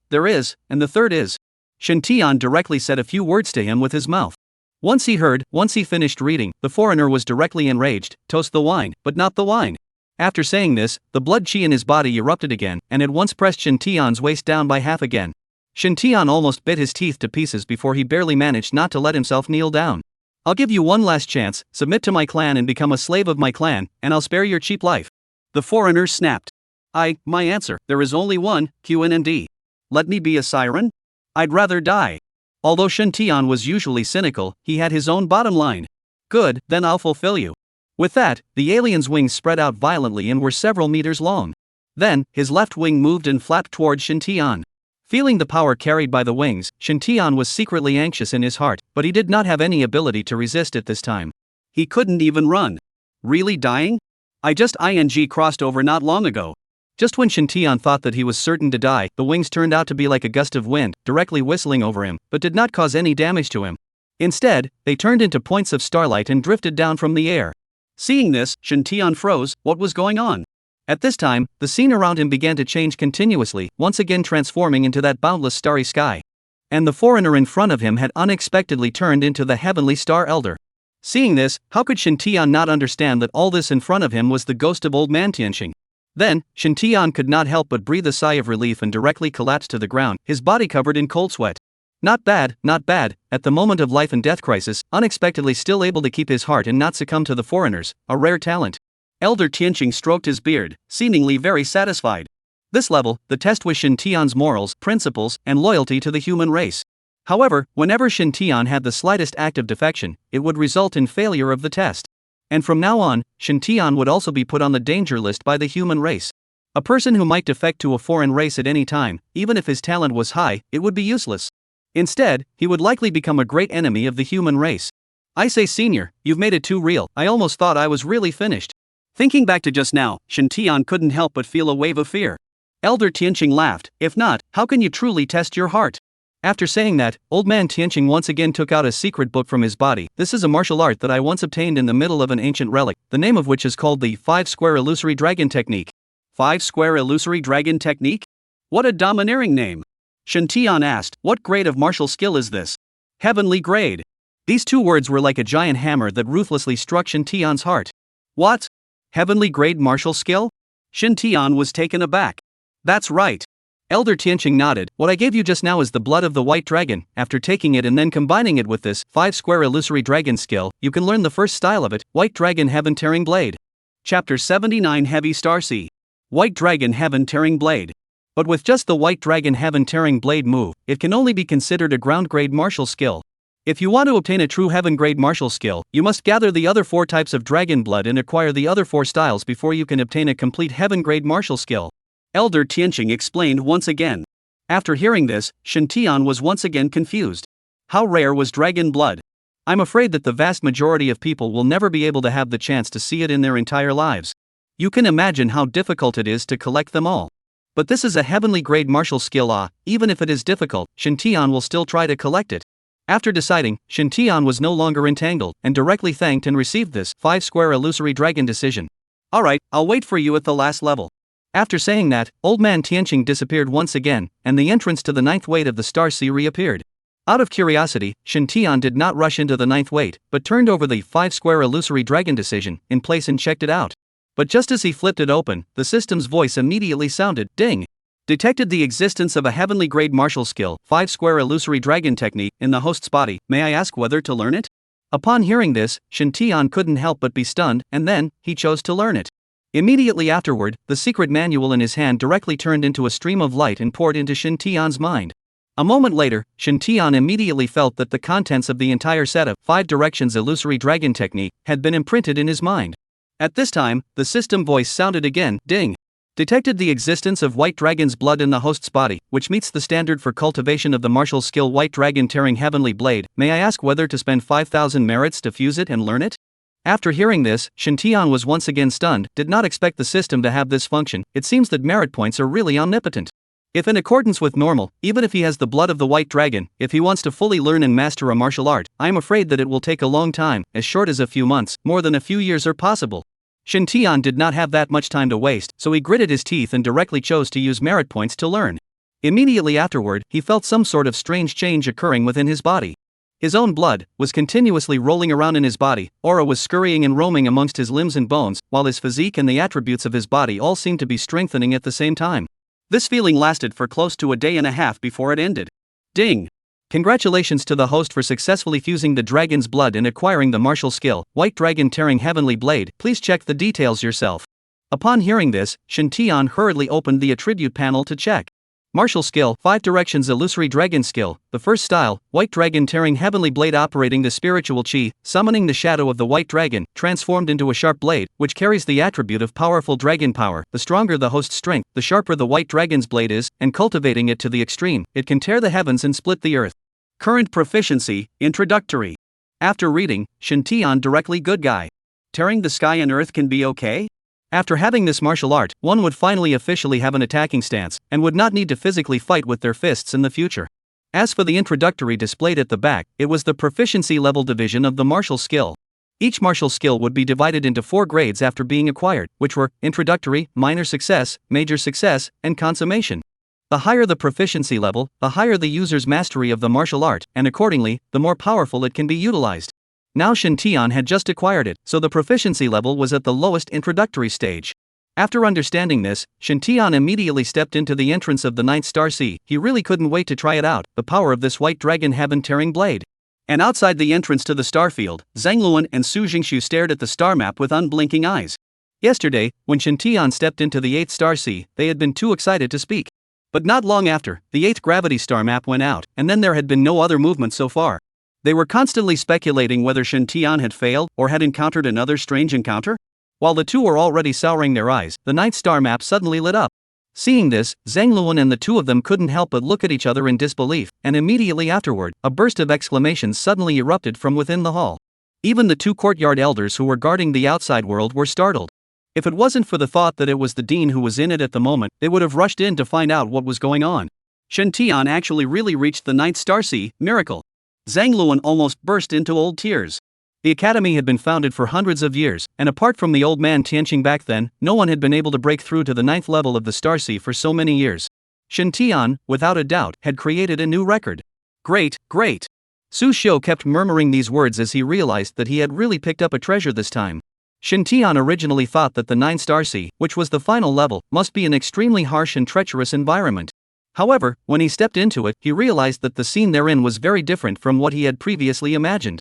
and the 3rd is. Shen Tian directly said a few words to him with his mouth. Once he finished reading, the foreigner was directly enraged. Toast the wine, but not the wine. After saying this, the blood qi in his body erupted again, and at once pressed Shen Tian's waist down by half again. Shen Tian almost bit his teeth to pieces before he barely managed not to let himself kneel down. "I'll give you one last chance. Submit to my clan and become a slave of my clan, and I'll spare your cheap life." The foreigner snapped. My answer, there is only one, QNND. Let me be a siren? I'd rather die." Although Shen Tian was usually cynical, he had his own bottom line. "Good, then I'll fulfill you." With that, the alien's wings spread out violently and were several meters long. Then, his left wing moved and flapped toward Shen Tian. Feeling the power carried by the wings, Shen Tian was secretly anxious in his heart, but he did not have any ability to resist at this time. He couldn't even run. Really dying? I just crossed over not long ago. Just when Shen Tian thought that he was certain to die, the wings turned out to be like a gust of wind, directly whistling over him, but did not cause any damage to him. Instead, they turned into points of starlight and drifted down from the air. Seeing this, Shen Tian froze. What was going on? At this time, the scene around him began to change continuously, once again transforming into that boundless starry sky. And the foreigner in front of him had unexpectedly turned into the heavenly star elder. Seeing this, how could Shen Tian not understand that all this in front of him was the ghost of old man Tianqing? Then, Shen Tian could not help but breathe a sigh of relief and directly collapsed to the ground, his body covered in cold sweat. Not bad, at the moment of life and death crisis, unexpectedly still able to keep his heart and not succumb to the foreigners, a rare talent. Elder Tianqing stroked his beard, seemingly very satisfied. This level, the test was Shen Tian's morals, principles, and loyalty to the human race. However, whenever Shen Tian had the slightest act of defection, it would result in failure of the test. And from now on, Shen Tian would also be put on the danger list by the human race. A person who might defect to a foreign race at any time, even if his talent was high, it would be useless. Instead, he would likely become a great enemy of the human race. I say senior, you've made it too real. I almost thought I was really finished. Thinking back to just now, Shen Tian couldn't help but feel a wave of fear. Elder Tianqing laughed. If not, how can you truly test your heart? After saying that, old man Tianqing once again took out a secret book from his body. This is a martial art that I once obtained in the middle of an ancient relic, the name of which is called the 5-square illusory dragon technique. 5-square illusory dragon technique? What a domineering name! Shen Tian asked, what grade of martial skill is this? Heavenly grade. These two words were like a giant hammer that ruthlessly struck Shen Tian's heart. What? Heavenly grade martial skill? Shen Tian was taken aback. That's right. Elder Tianqing nodded. What I gave you just now is the blood of the white dragon. After taking it and then combining it with this 5-square illusory dragon skill, you can learn the first style of it, White Dragon Heaven Tearing Blade. Chapter 79 Heavy Star Sea. White Dragon Heaven Tearing Blade. But with just the White Dragon Heaven Tearing Blade move, it can only be considered a ground grade martial skill. If you want to obtain a true heaven grade martial skill, you must gather the other 4 types of dragon blood and acquire the other 4 styles before you can obtain a complete heaven grade martial skill. Elder Tianqing explained once again. After hearing this, Shen Tian was once again confused. How rare was dragon blood? I'm afraid that the vast majority of people will never be able to have the chance to see it in their entire lives. You can imagine how difficult it is to collect them all. But this is a heavenly grade martial skill. Even if it is difficult, Shen Tian will still try to collect it. After deciding, Shen Tian was no longer entangled, and directly thanked and received this 5-square illusory dragon decision. Alright, I'll wait for you at the last level. After saying that, old man Tianqing disappeared once again, and the entrance to the 9th weight of the Star Sea reappeared. Out of curiosity, Shen Tian did not rush into the 9th weight, but turned over the 5-square illusory dragon decision in place and checked it out. But just as he flipped it open, the system's voice immediately sounded, ding! Detected the existence of a heavenly grade martial skill, 5-square illusory dragon technique, in the host's body. May I ask whether to learn it? Upon hearing this, Shen Tian couldn't help but be stunned, and then, he chose to learn it. Immediately afterward, the secret manual in his hand directly turned into a stream of light and poured into Shen Tian's mind. A moment later, Shen Tian immediately felt that the contents of the entire set of 5 directions illusory dragon technique had been imprinted in his mind. At this time, the system voice sounded again, ding! Detected the existence of white dragon's blood in the host's body, which meets the standard for cultivation of the martial skill White Dragon Tearing Heavenly Blade. May I ask whether to spend 5,000 merits to fuse it and learn it? After hearing this, Shen Tian was once again stunned, did not expect the system to have this function. It seems that merit points are really omnipotent. If in accordance with normal, even if he has the blood of the white dragon, if he wants to fully learn and master a martial art, I am afraid that it will take a long time, as short as a few months, more than a few years are possible. Shen Tian did not have that much time to waste, so he gritted his teeth and directly chose to use merit points to learn. Immediately afterward, he felt some sort of strange change occurring within his body. His own blood was continuously rolling around in his body, aura was scurrying and roaming amongst his limbs and bones, while his physique and the attributes of his body all seemed to be strengthening at the same time. This feeling lasted for close to a day and a half before it ended. Ding! Congratulations to the host for successfully fusing the dragon's blood and acquiring the martial skill, White Dragon Tearing Heavenly Blade. Please check the details yourself. Upon hearing this, Shen Tian hurriedly opened the attribute panel to check. Martial skill, 5 directions illusory dragon skill, the first style, White Dragon Tearing Heavenly Blade operating the spiritual chi, summoning the shadow of the white dragon, transformed into a sharp blade, which carries the attribute of powerful dragon power. The stronger the host's strength, the sharper the white dragon's blade is, and cultivating it to the extreme, it can tear the heavens and split the earth. Current proficiency, introductory. After reading, Shen Tian directly good guy. Tearing the sky and earth can be okay? After having this martial art, one would finally officially have an attacking stance, and would not need to physically fight with their fists in the future. As for the introductory displayed at the back, it was the proficiency level division of the martial skill. Each martial skill would be divided into 4 grades after being acquired, which were introductory, minor success, major success, and consummation. The higher the proficiency level, the higher the user's mastery of the martial art, and accordingly, the more powerful it can be utilized. Now Shen Tian had just acquired it, so the proficiency level was at the lowest introductory stage. After understanding this, Shen Tian immediately stepped into the entrance of the 9th Star Sea. He really couldn't wait to try it out, the power of this White Dragon Heaven Tearing Blade. And outside the entrance to the starfield, Zhang Luan and Su Jingshu stared at the star map with unblinking eyes. Yesterday, when Shen Tian stepped into the 8th Star Sea, they had been too excited to speak. But not long after, the 8th gravity star map went out, and then there had been no other movement so far. They were constantly speculating whether Shen Tian had failed or had encountered another strange encounter. While the two were already souring their eyes, the ninth star map suddenly lit up. Seeing this, Zhang Luan and the two of them couldn't help but look at each other in disbelief, and immediately afterward, a burst of exclamations suddenly erupted from within the hall. Even the two courtyard elders who were guarding the outside world were startled. If it wasn't for the thought that it was the dean who was in it at the moment, they would have rushed in to find out what was going on. Shen Tian actually really reached the ninth star sea, miracle. Zhang Luan almost burst into old tears. The academy had been founded for hundreds of years, and apart from the old man Tianqing back then, no one had been able to break through to the ninth level of the star sea for so many years. Shen Tian, without a doubt, had created a new record. Great, great. Su Xiu kept murmuring these words as he realized that he had really picked up a treasure this time. Shen Tian originally thought that the 9-star sea, which was the final level, must be an extremely harsh and treacherous environment. However, when he stepped into it, he realized that the scene therein was very different from what he had previously imagined.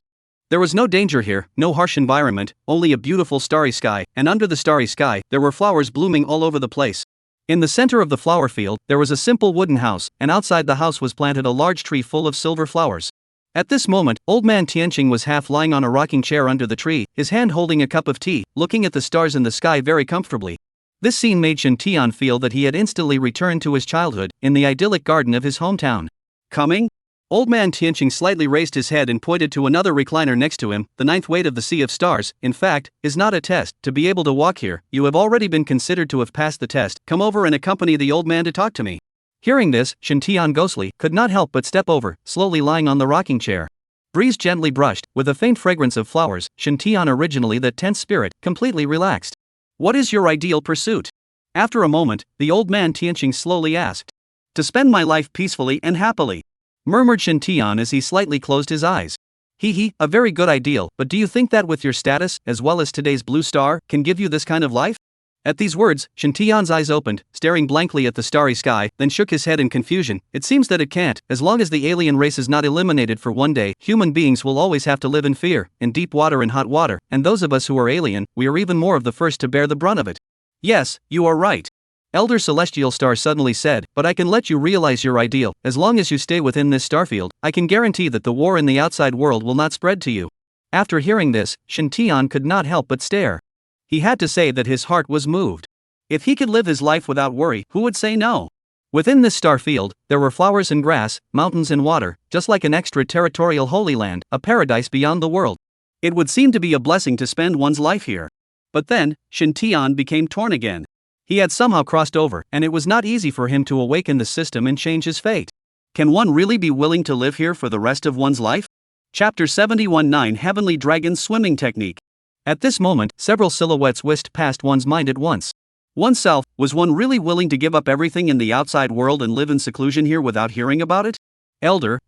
There was no danger here, no harsh environment, only a beautiful starry sky, and under the starry sky, there were flowers blooming all over the place. In the center of the flower field, there was a simple wooden house, and outside the house was planted a large tree full of silver flowers. At this moment, old man Tianqing was half lying on a rocking chair under the tree, his hand holding a cup of tea, looking at the stars in the sky very comfortably. This scene made Shen Tian feel that he had instantly returned to his childhood, in the idyllic garden of his hometown. Coming? Old man Tianqing slightly raised his head and pointed to another recliner next to him. The ninth weight of the Sea of Stars, in fact, is not a test. To be able to walk here, you have already been considered to have passed the test. Come over and accompany the old man to talk to me. Hearing this, Shen Tian ghostly could not help but step over, slowly lying on the rocking chair. Breeze gently brushed, with a faint fragrance of flowers. Shen Tian, originally that tense spirit, completely relaxed. What is your ideal pursuit? After a moment, the old man Tianqing slowly asked. To spend my life peacefully and happily, murmured Shen Tian as he slightly closed his eyes. A very good ideal, but do you think that with your status, as well as today's blue star, can give you this kind of life? At these words, Shen Tian's eyes opened, staring blankly at the starry sky, then shook his head in confusion. It seems that it can't. As long as the alien race is not eliminated for one day, human beings will always have to live in fear, in deep water and hot water, and those of us who are alien, we are even more of the first to bear the brunt of it. Yes, you are right. Elder Celestial Star suddenly said, but I can let you realize your ideal. As long as you stay within this starfield, I can guarantee that the war in the outside world will not spread to you. After hearing this, Shen Tian could not help but stare. He had to say that his heart was moved. If he could live his life without worry, who would say no? Within this starfield, there were flowers and grass, mountains and water, just like an extraterritorial holy land, a paradise beyond the world. It would seem to be a blessing to spend one's life here. But then, Shen Tian became torn again. He had somehow crossed over, and it was not easy for him to awaken the system and change his fate. Can one really be willing to live here for the rest of one's life? Chapter 71 9 Heavenly Dragon's Swimming Technique. At this moment, several silhouettes whisked past one's mind at once. Oneself, was one really willing to give up everything in the outside world and live in seclusion here without hearing about it? Elder,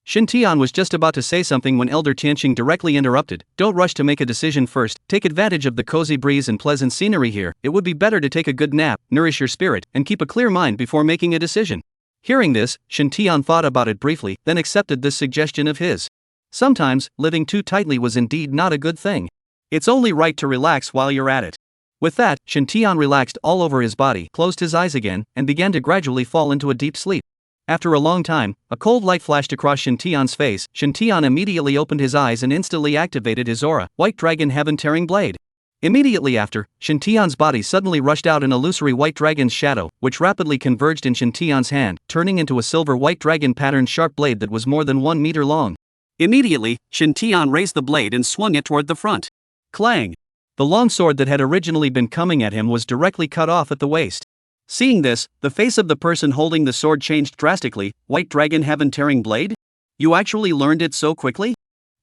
Shen Tian was just about to say something when Elder Tianqing directly interrupted. Don't rush to make a decision first, take advantage of the cozy breeze and pleasant scenery here. It would be better to take a good nap, nourish your spirit, and keep a clear mind before making a decision. Hearing this, Shen Tian thought about it briefly, then accepted this suggestion of his. Sometimes, living too tightly was indeed not a good thing. It's only right to relax while you're at it. With that, Shen Tian relaxed all over his body, closed his eyes again, and began to gradually fall into a deep sleep. After a long time, a cold light flashed across Shen Tian's face. Shen Tian immediately opened his eyes and instantly activated his aura, White Dragon Heaven-Tearing Blade. Immediately after, Shen Tian's body suddenly rushed out an illusory white dragon's shadow, which rapidly converged in Shen Tian's hand, turning into a silver white dragon patterned sharp blade that was more than 1 meter long. Immediately, Shen Tian raised the blade and swung it toward the front. Clang! The long sword that had originally been coming at him was directly cut off at the waist. Seeing this, the face of the person holding the sword changed drastically. White Dragon Heaven-Tearing Blade? You actually learned it so quickly?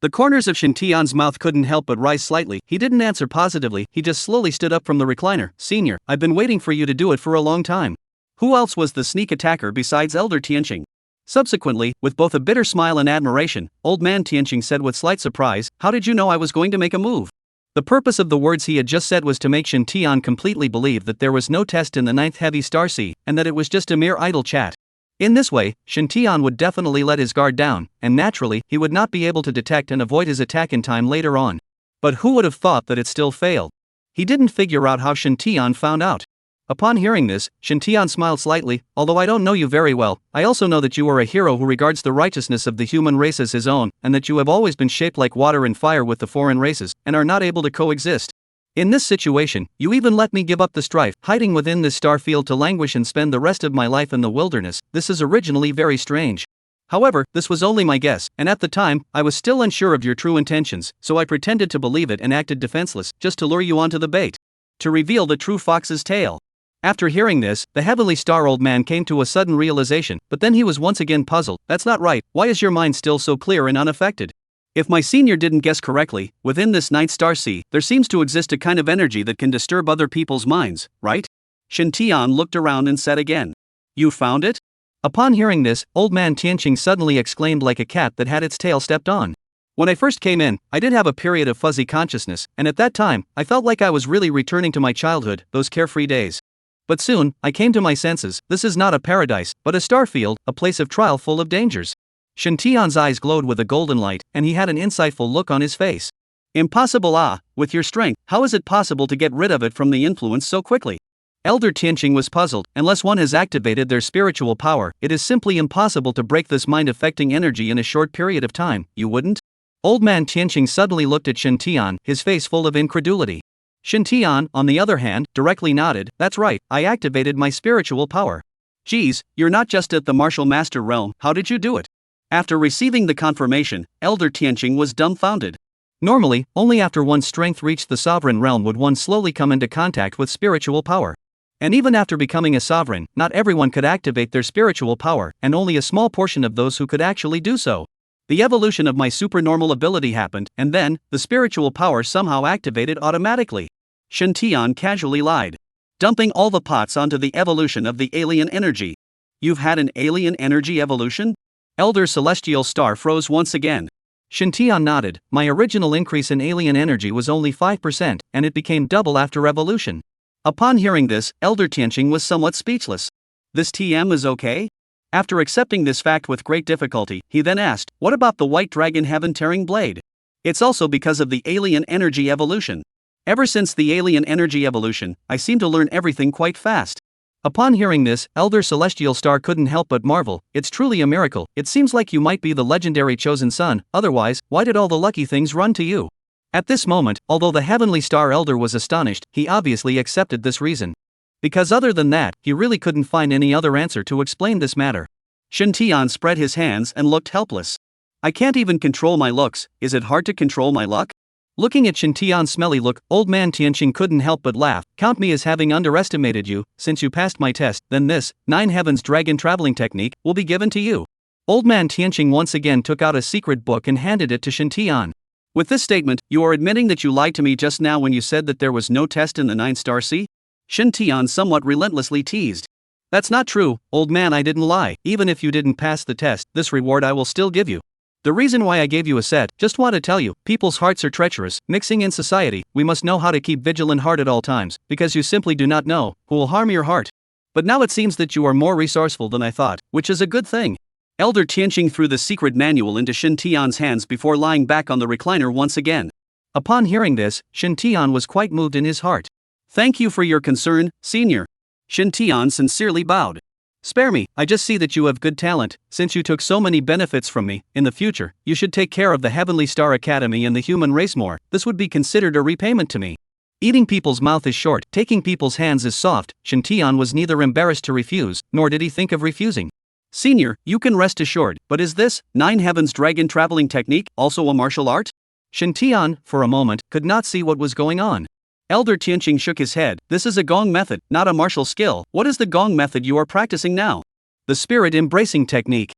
The corners of Shen Tian's mouth couldn't help but rise slightly. He didn't answer positively, he just slowly stood up from the recliner. Senior, I've been waiting for you to do it for a long time. Who else was the sneak attacker besides Elder Tianqing? Subsequently, with both a bitter smile and admiration, Old Man Tianqing said with slight surprise, how did you know I was going to make a move? The purpose of the words he had just said was to make Shen Tian completely believe that there was no test in the 9th heavy star sea, and that it was just a mere idle chat. In this way, Shen Tian would definitely let his guard down, and naturally, he would not be able to detect and avoid his attack in time later on. But who would have thought that it still failed? He didn't figure out how Shen Tian found out. Upon hearing this, Shen Tian smiled slightly. Although I don't know you very well, I also know that you are a hero who regards the righteousness of the human race as his own, and that you have always been shaped like water and fire with the foreign races, and are not able to coexist. In this situation, you even let me give up the strife, hiding within this star field to languish and spend the rest of my life in the wilderness. This is originally very strange. However, this was only my guess, and at the time, I was still unsure of your true intentions, so I pretended to believe it and acted defenseless, just to lure you onto the bait. To reveal the true fox's tale. After hearing this, the heavenly star old man came to a sudden realization, but then he was once again puzzled. That's not right. Why is your mind still so clear and unaffected? If my senior didn't guess correctly, within this ninth star sea, there seems to exist a kind of energy that can disturb other people's minds, right? Shin Tian looked around and said again. You found it? Upon hearing this, old man Tianqing suddenly exclaimed like a cat that had its tail stepped on. When I first came in, I did have a period of fuzzy consciousness, and at that time, I felt like I was really returning to my childhood, those carefree days. But soon, I came to my senses. This is not a paradise, but a star field, a place of trial full of dangers. Shin Tian's eyes glowed with a golden light, and he had an insightful look on his face. Impossible. With your strength, how is it possible to get rid of it from the influence so quickly? Elder Tianqing was puzzled. Unless one has activated their spiritual power, it is simply impossible to break this mind-affecting energy in a short period of time, you wouldn't? Old man Tianqing suddenly looked at Shin Tian, his face full of incredulity. Shin Tian, on the other hand, directly nodded. That's right, I activated my spiritual power. Geez, you're not just at the martial master realm, how did you do it? After receiving the confirmation, Elder Tianqing was dumbfounded. Normally, only after one's strength reached the sovereign realm would one slowly come into contact with spiritual power. And even after becoming a sovereign, not everyone could activate their spiritual power, and only a small portion of those who could actually do so. The evolution of my supernormal ability happened, and then, the spiritual power somehow activated automatically. Shin Tian casually lied. Dumping all the pots onto the evolution of the alien energy. You've had an alien energy evolution? Elder Celestial Star froze once again. Shin Tian nodded. My original increase in alien energy was only 5%, and it became double after evolution. Upon hearing this, Elder Tianqing was somewhat speechless. This TM is okay? After accepting this fact with great difficulty, he then asked, what about the white dragon heaven-tearing blade? It's also because of the alien energy evolution. Ever since the alien energy evolution, I seem to learn everything quite fast. Upon hearing this, Elder Celestial Star couldn't help but marvel. It's truly a miracle. It seems like you might be the legendary chosen son, otherwise, why did all the lucky things run to you? At this moment, although the Heavenly Star Elder was astonished, he obviously accepted this reason. Because other than that, he really couldn't find any other answer to explain this matter. Shin Tian spread his hands and looked helpless. I can't even control my looks, is it hard to control my luck? Looking at Shin Tian's smelly look, old man Tianqing couldn't help but laugh. Count me as having underestimated you. Since you passed my test, then this, 9 Heavens Dragon traveling technique, will be given to you. Old man Tianqing once again took out a secret book and handed it to Shin Tian. With this statement, you are admitting that you lied to me just now when you said that there was no test in the 9th star sea? Shin Tian somewhat relentlessly teased. That's not true, old man, I didn't lie. Even if you didn't pass the test, this reward I will still give you. The reason why I gave you a set, just want to tell you, people's hearts are treacherous, mixing in society, we must know how to keep vigilant heart at all times, because you simply do not know who will harm your heart. But now it seems that you are more resourceful than I thought, which is a good thing. Elder Tianqing threw the secret manual into Shin Tian's hands before lying back on the recliner once again. Upon hearing this, Shin Tian was quite moved in his heart. Thank you for your concern, senior. Shin Tian sincerely bowed. Spare me, I just see that you have good talent. Since you took so many benefits from me, in the future, you should take care of the Heavenly Star Academy and the human race more. This would be considered a repayment to me. Eating people's mouth is short, taking people's hands is soft. Shin Tian was neither embarrassed to refuse, nor did he think of refusing. Senior, you can rest assured, but is this 9 Heavens Dragon traveling technique also a martial art? Shin Tian, for a moment, could not see what was going on. Elder Tianqing shook his head. This is a gong method, not a martial skill. What is the gong method you are practicing now? The spirit embracing technique.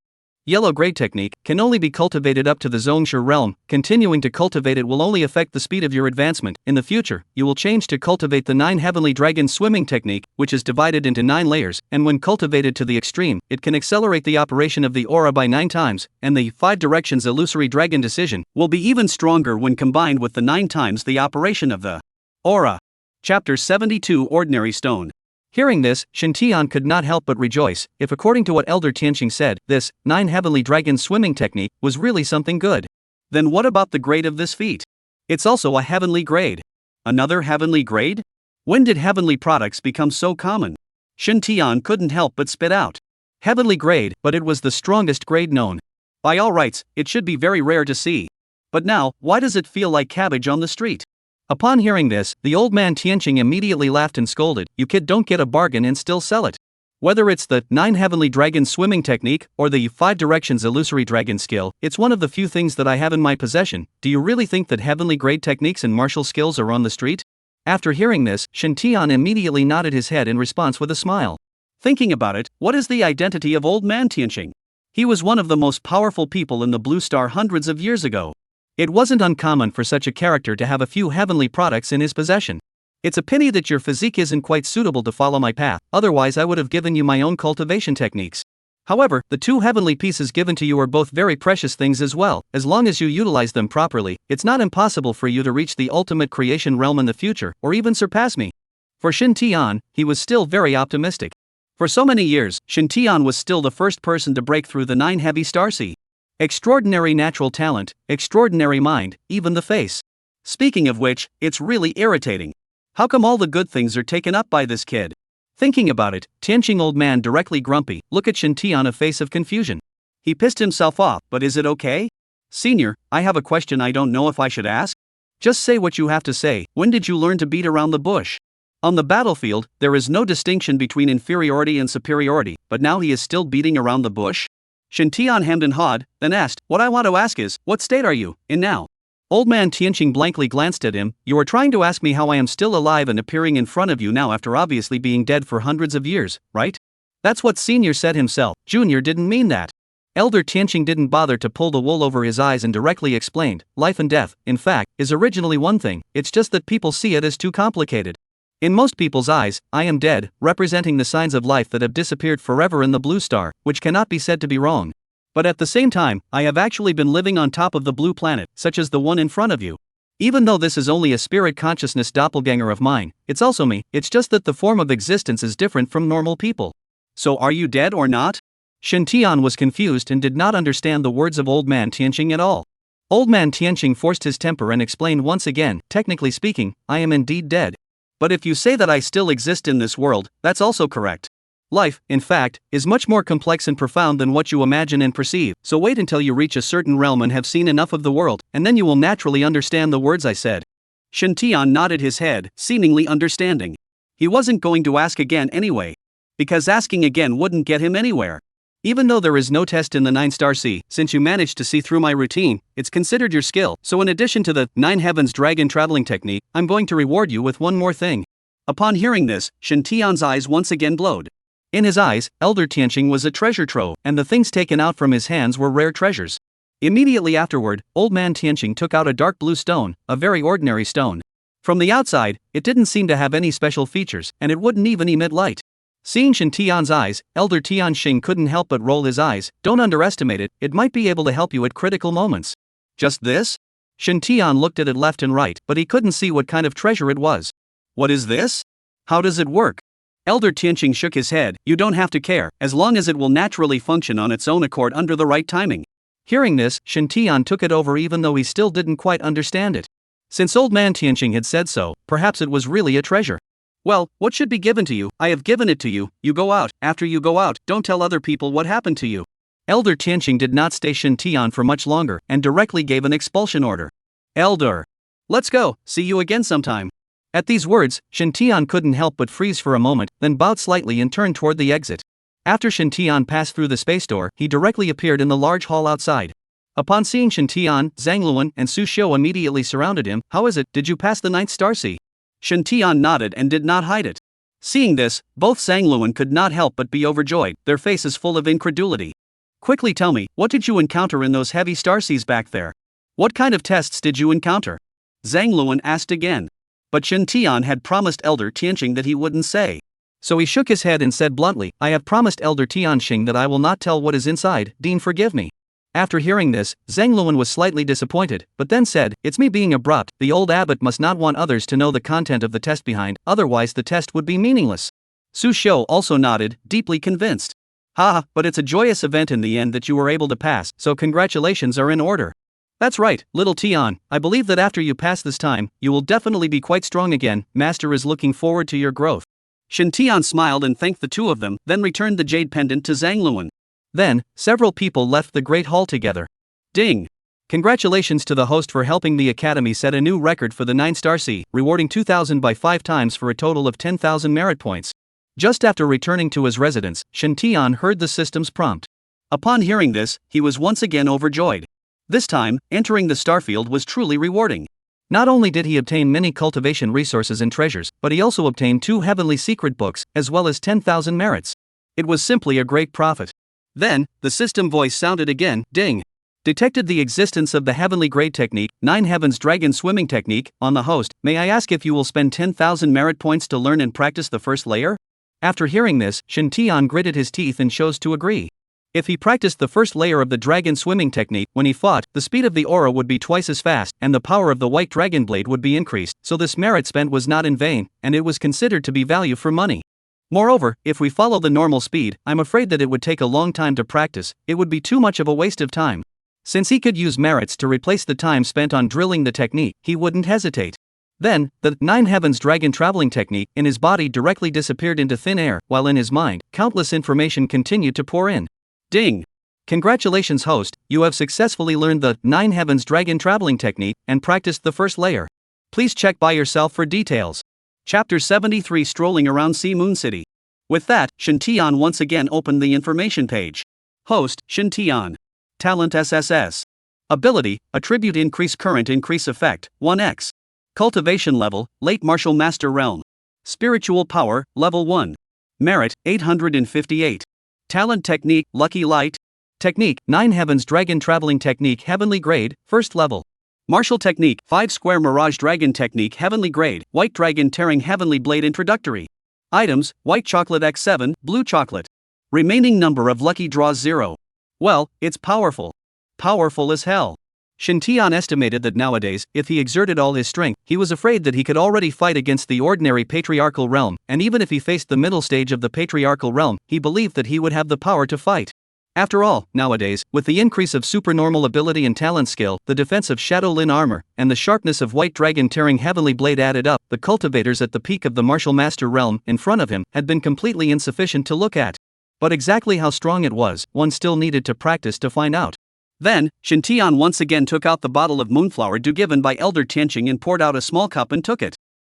Yellow grade technique can only be cultivated up to the Zhongshe realm. Continuing to cultivate it will only affect the speed of your advancement. In the future, you will change to cultivate the 9 Heavenly Dragon swimming technique, which is divided into 9 layers, and when cultivated to the extreme, it can accelerate the operation of the aura by 9 times, and the 5 directions illusory dragon decision will be even stronger when combined with the 9 times the operation of the Aura. Chapter 72 Ordinary Stone. Hearing this, Shin Tian could not help but rejoice. If according to what Elder Tianqing said, this 9 Heavenly Dragon swimming technique was really something good, then what about the grade of this feat? It's also a heavenly grade. Another heavenly grade? When did heavenly products become so common? Shin Tian couldn't help but spit out. Heavenly grade, but it was the strongest grade known. By all rights, it should be very rare to see. But now, why does it feel like cabbage on the street? Upon hearing this, the old man Tianqing immediately laughed and scolded, "You kid don't get a bargain and still sell it. Whether it's the 9 heavenly dragon swimming technique or the 5 directions illusory dragon skill, it's one of the few things that I have in my possession. Do you really think that heavenly grade techniques and martial skills are on the street?" After hearing this, Shen Tian immediately nodded his head in response with a smile. Thinking about it, what is the identity of old man Tianqing? He was one of the most powerful people in the Blue Star hundreds of years ago. It wasn't uncommon for such a character to have a few heavenly products in his possession. It's a pity that your physique isn't quite suitable to follow my path, otherwise I would have given you my own cultivation techniques. However, the 2 heavenly pieces given to you are both very precious things as well. As long as you utilize them properly, it's not impossible for you to reach the ultimate creation realm in the future, or even surpass me. For Shen Tian, he was still very optimistic. For so many years, Shen Tian was still the first person to break through the 9 heavy starcy. Extraordinary natural talent, extraordinary mind, even the face. Speaking of which, it's really irritating. How come all the good things are taken up by this kid? Thinking about it, Tianqing old man directly grumpy, look at Shen Tian a face of confusion. He pissed himself off, but is it okay? Senior, I have a question I don't know if I should ask. Just say what you have to say. When did you learn to beat around the bush? On the battlefield, there is no distinction between inferiority and superiority, but now he is still beating around the bush? Shen Tian hemmed and hawed, then asked, what I want to ask is, what state are you in now? Old man Tianqing blankly glanced at him, you are trying to ask me how I am still alive and appearing in front of you now after obviously being dead for hundreds of years, right? That's what Senior said himself, Junior didn't mean that. Elder Tianqing didn't bother to pull the wool over his eyes and directly explained, life and death, in fact, is originally one thing, it's just that people see it as too complicated. In most people's eyes, I am dead, representing the signs of life that have disappeared forever in the blue star, which cannot be said to be wrong. But at the same time, I have actually been living on top of the blue planet, such as the one in front of you. Even though this is only a spirit consciousness doppelganger of mine, it's also me, it's just that the form of existence is different from normal people. So are you dead or not? Shen Tian was confused and did not understand the words of old man Tianqing at all. Old man Tianqing forced his temper and explained once again, technically speaking, I am indeed dead. But if you say that I still exist in this world, that's also correct. Life, in fact, is much more complex and profound than what you imagine and perceive, so wait until you reach a certain realm and have seen enough of the world, and then you will naturally understand the words I said. Shen Tian nodded his head, seemingly understanding. He wasn't going to ask again anyway. Because asking again wouldn't get him anywhere. Even though there is no test in the 9-star sea, since you managed to see through my routine, it's considered your skill, so in addition to the 9 heavens dragon traveling technique, I'm going to reward you with one more thing. Upon hearing this, Shen Tian's eyes once again glowed. In his eyes, Elder Tianqing was a treasure trove, and the things taken out from his hands were rare treasures. Immediately afterward, old man Tianqing took out a dark blue stone, a very ordinary stone. From the outside, it didn't seem to have any special features, and it wouldn't even emit light. Seeing Shen Tian's eyes, Elder Tianqing couldn't help but roll his eyes. Don't underestimate it, it might be able to help you at critical moments. Just this? Shen Tian looked at it left and right, but he couldn't see what kind of treasure it was. What is this? How does it work? Elder Tianqing shook his head, you don't have to care, as long as it will naturally function on its own accord under the right timing. Hearing this, Shen Tian took it over even though he still didn't quite understand it. Since old man Tianqing had said so, perhaps it was really a treasure. Well, what should be given to you? I have given it to you, you go out. After you go out, don't tell other people what happened to you. Elder Tianqing did not stay Shen Tian for much longer, and directly gave an expulsion order. Elder! Let's go, see you again sometime. At these words, Shen Tian couldn't help but freeze for a moment, then bowed slightly and turned toward the exit. After Shen Tian passed through the space door, he directly appeared in the large hall outside. Upon seeing Shen Tian, Zhang Luan and Su Xiu immediately surrounded him. How is it, did you pass the 9th star sea? Shen Tian nodded and did not hide it. Seeing this, both Zhang Luan could not help but be overjoyed, their faces full of incredulity. Quickly tell me, what did you encounter in those heavy starseas back there? What kind of tests did you encounter? Zhang Luan asked again. But Shen Tian had promised Elder Tianqing that he wouldn't say. So he shook his head and said bluntly, I have promised Elder Tianqing that I will not tell what is inside, Dean forgive me. After hearing this, Zhang Luan was slightly disappointed, but then said, it's me being abrupt, the old abbot must not want others to know the content of the test behind, otherwise the test would be meaningless. Su Xiu also nodded, deeply convinced. Haha, but it's a joyous event in the end that you were able to pass, so congratulations are in order. That's right, little Tian, I believe that after you pass this time, you will definitely be quite strong again, Master is looking forward to your growth. Shen Tian smiled and thanked the two of them, then returned the jade pendant to Zhang Luan. Then, several people left the great hall together. Ding! Congratulations to the host for helping the Academy set a new record for the 9-star C, rewarding 2,000 by 5 times for a total of 10,000 merit points. Just after returning to his residence, Shin Tian heard the system's prompt. Upon hearing this, he was once again overjoyed. This time, entering the starfield was truly rewarding. Not only did he obtain many cultivation resources and treasures, but he also obtained 2 heavenly secret books, as well as 10,000 merits. It was simply a great profit. Then, the system voice sounded again, ding. Detected the existence of the heavenly grade technique, 9 heavens dragon swimming technique, on the host. May I ask if you will spend 10,000 merit points to learn and practice the first layer? After hearing this, Shin Tian gritted his teeth and chose to agree. If he practiced the first layer of the dragon swimming technique, when he fought, the speed of the aura would be twice as fast, and the power of the white dragon blade would be increased, so this merit spent was not in vain, and it was considered to be value for money. Moreover, if we follow the normal speed, I'm afraid that it would take a long time to practice, it would be too much of a waste of time. Since he could use merits to replace the time spent on drilling the technique, he wouldn't hesitate. Then, the 9 heavens dragon traveling technique in his body directly disappeared into thin air, while in his mind, countless information continued to pour in. Ding! Congratulations host, you have successfully learned the 9 heavens dragon traveling technique and practiced the first layer. Please check by yourself for details. Chapter 73 Strolling Around Sea Moon City. With that, Shin Tian once again opened the information page. Host, Shin Tian. Talent SSS. Ability, Attribute Increase Current Increase Effect, 1x. Cultivation Level, Late Martial Master Realm. Spiritual Power, Level 1. Merit, 858. Talent Technique, Lucky Light. Technique, 9 Heavens Dragon Traveling Technique Heavenly Grade, First Level. Martial Technique, 5 Square Mirage Dragon Technique Heavenly Grade, White Dragon Tearing Heavenly Blade Introductory. Items, White Chocolate X7, Blue Chocolate. Remaining number of Lucky Draws 0. Well, it's powerful. Powerful as hell. Shin Tian estimated that nowadays, if he exerted all his strength, he was afraid that he could already fight against the ordinary patriarchal realm, and even if he faced the middle stage of the patriarchal realm, he believed that he would have the power to fight. After all, nowadays, with the increase of supernormal ability and talent skill, the defense of Shadow Lin armor, and the sharpness of White Dragon Tearing Heavenly Blade added up, the cultivators at the peak of the martial master realm, in front of him, had been completely insufficient to look at. But exactly how strong it was, one still needed to practice to find out. Then, Shin Tian once again took out the bottle of moonflower dew given by Elder Tianqing and poured out a small cup and took it.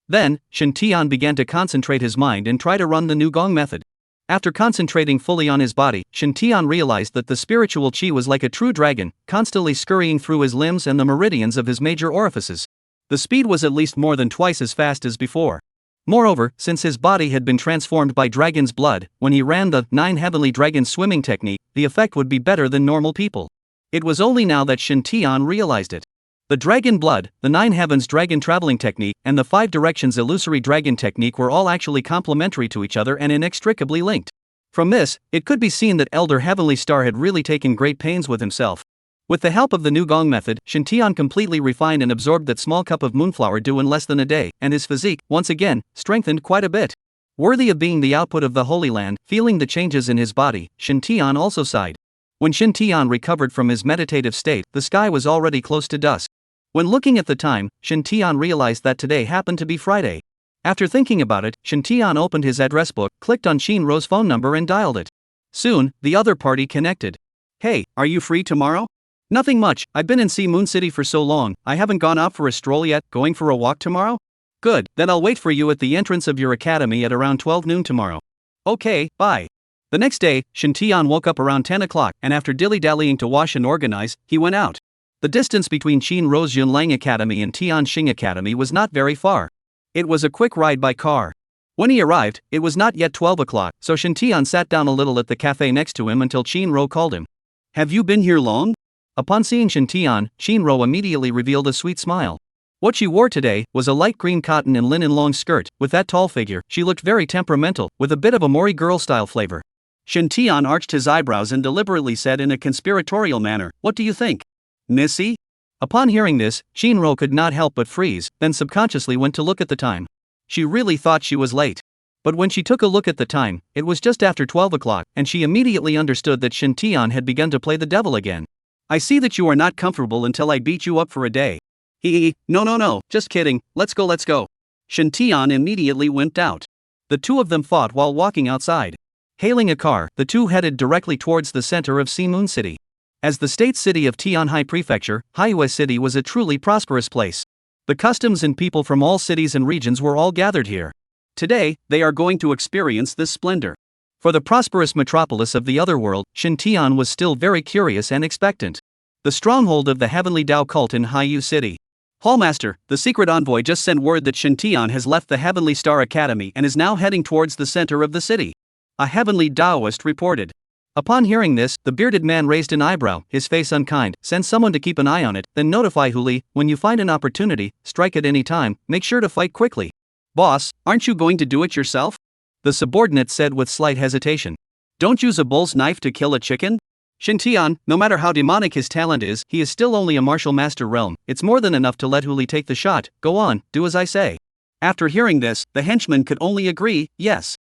Then, Shin Tian began to concentrate his mind and try to run the new gong method. After concentrating fully on his body, Shin Tian realized that the spiritual qi was like a true dragon, constantly scurrying through his limbs and the meridians of his major orifices. The speed was at least more than twice as fast as before. Moreover, since his body had been transformed by dragon's blood, when he ran the 9 heavenly dragon swimming technique, the effect would be better than normal people. It was only now that Shin Tian realized it. The dragon blood, the 9 heavens dragon traveling technique, and the 5 directions illusory dragon technique were all actually complementary to each other and inextricably linked. From this, it could be seen that Elder Heavenly Star had really taken great pains with himself. With the help of the new gong method, Shin Tian completely refined and absorbed that small cup of moonflower dew in less than a day, and his physique, once again, strengthened quite a bit. Worthy of being the output of the Holy Land, feeling the changes in his body, Shin Tian also sighed. When Shin Tian recovered from his meditative state, the sky was already close to dusk. When looking at the time, Shin Tian realized that today happened to be Friday. After thinking about it, Shin Tian opened his address book, clicked on Shin Ro's phone number and dialed it. Soon, the other party connected. Hey, are you free tomorrow? Nothing much, I've been in Sea Moon City for so long, I haven't gone out for a stroll yet, going for a walk tomorrow? Good, then I'll wait for you at the entrance of your academy at around 12 noon tomorrow. Okay, bye. The next day, Shin Tian woke up around 10 o'clock, and after dilly-dallying to wash and organize, he went out. The distance between Shin Ro's Yunlang Academy and Tianxing Academy was not very far. It was a quick ride by car. When he arrived, it was not yet 12 o'clock, so Shin Tian sat down a little at the cafe next to him until Shin Ro called him. Have you been here long? Upon seeing Shin Tian, Shin Ro immediately revealed a sweet smile. What she wore today was a light green cotton and linen long skirt. With that tall figure, she looked very temperamental, with a bit of a Mori girl style flavor. Shin Tian arched his eyebrows and deliberately said in a conspiratorial manner, "What do you think? Missy?" Upon hearing this, Shin Ro could not help but freeze, then subconsciously went to look at the time. She really thought she was late. But when she took a look at the time, it was just after 12 o'clock, and she immediately understood that Shin Tian had begun to play the devil again. I see that you are not comfortable until I beat you up for a day. No, just kidding, let's go. Shin Tian immediately wimped out. The two of them fought while walking outside. Hailing a car, the two headed directly towards the center of Sea Moon City. As the state city of Tianhai Prefecture, Haiyue City was a truly prosperous place. The customs and people from all cities and regions were all gathered here. Today, they are going to experience this splendor. For the prosperous metropolis of the other world, Shintian was still very curious and expectant. The stronghold of the heavenly Tao cult in Haiyue City. Hallmaster, the secret envoy just sent word that Shintian has left the Heavenly Star Academy and is now heading towards the center of the city. A heavenly Taoist reported. Upon hearing this, the bearded man raised an eyebrow, his face unkind. Send someone to keep an eye on it, then notify Huli. When you find an opportunity, strike at any time, make sure to fight quickly. Boss, aren't you going to do it yourself? The subordinate said with slight hesitation. Don't use a bull's knife to kill a chicken? Shintian, no matter how demonic his talent is, he is still only a martial master realm. It's more than enough to let Huli take the shot. Go on, do as I say. After hearing this, the henchman could only agree, yes.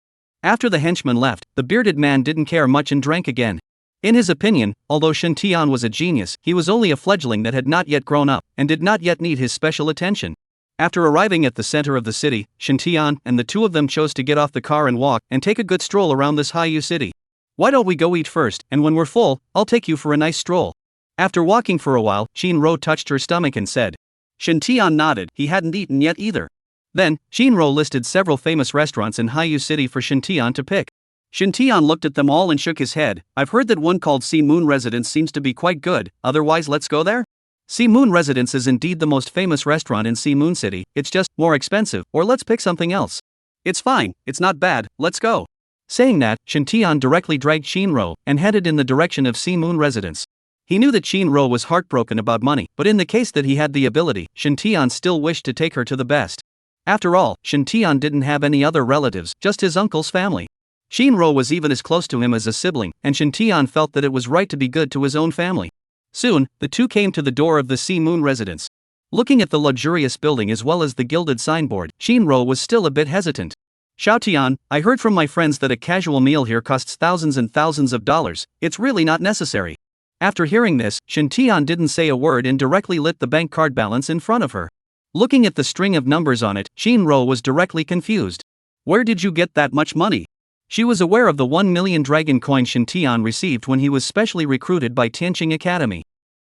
After the henchman left, the bearded man didn't care much and drank again. In his opinion, although Shintian was a genius, he was only a fledgling that had not yet grown up, and did not yet need his special attention. After arriving at the center of the city, Shintian and the two of them chose to get off the car and walk and take a good stroll around this Haiyue city. Why don't we go eat first, and when we're full, I'll take you for a nice stroll. After walking for a while, Shinro touched her stomach and said. Shintian nodded, he hadn't eaten yet either. Then, Shinro listed several famous restaurants in Haiyue City for Shintian to pick. Shintian looked at them all and shook his head. I've heard that one called Sea Moon Residence seems to be quite good, otherwise let's go there? Sea Moon Residence is indeed the most famous restaurant in Sea Moon City, it's just more expensive, or let's pick something else. It's fine, it's not bad, let's go. Saying that, Shintian directly dragged Shinro and headed in the direction of Sea Moon Residence. He knew that Shinro was heartbroken about money, but in the case that he had the ability, Shintian still wished to take her to the best. After all, Shintian didn't have any other relatives, just his uncle's family. Shinro was even as close to him as a sibling, and Shintian felt that it was right to be good to his own family. Soon, the two came to the door of the Sea Moon residence. Looking at the luxurious building as well as the gilded signboard, Shinro was still a bit hesitant. Xiaotian, I heard from my friends that a casual meal here costs thousands and thousands of dollars, it's really not necessary. After hearing this, Shintian didn't say a word and directly lit the bank card balance in front of her. Looking at the string of numbers on it, Shinro was directly confused. Where did you get that much money? She was aware of the 1 million dragon coin Shintian received when he was specially recruited by Tianqing Academy.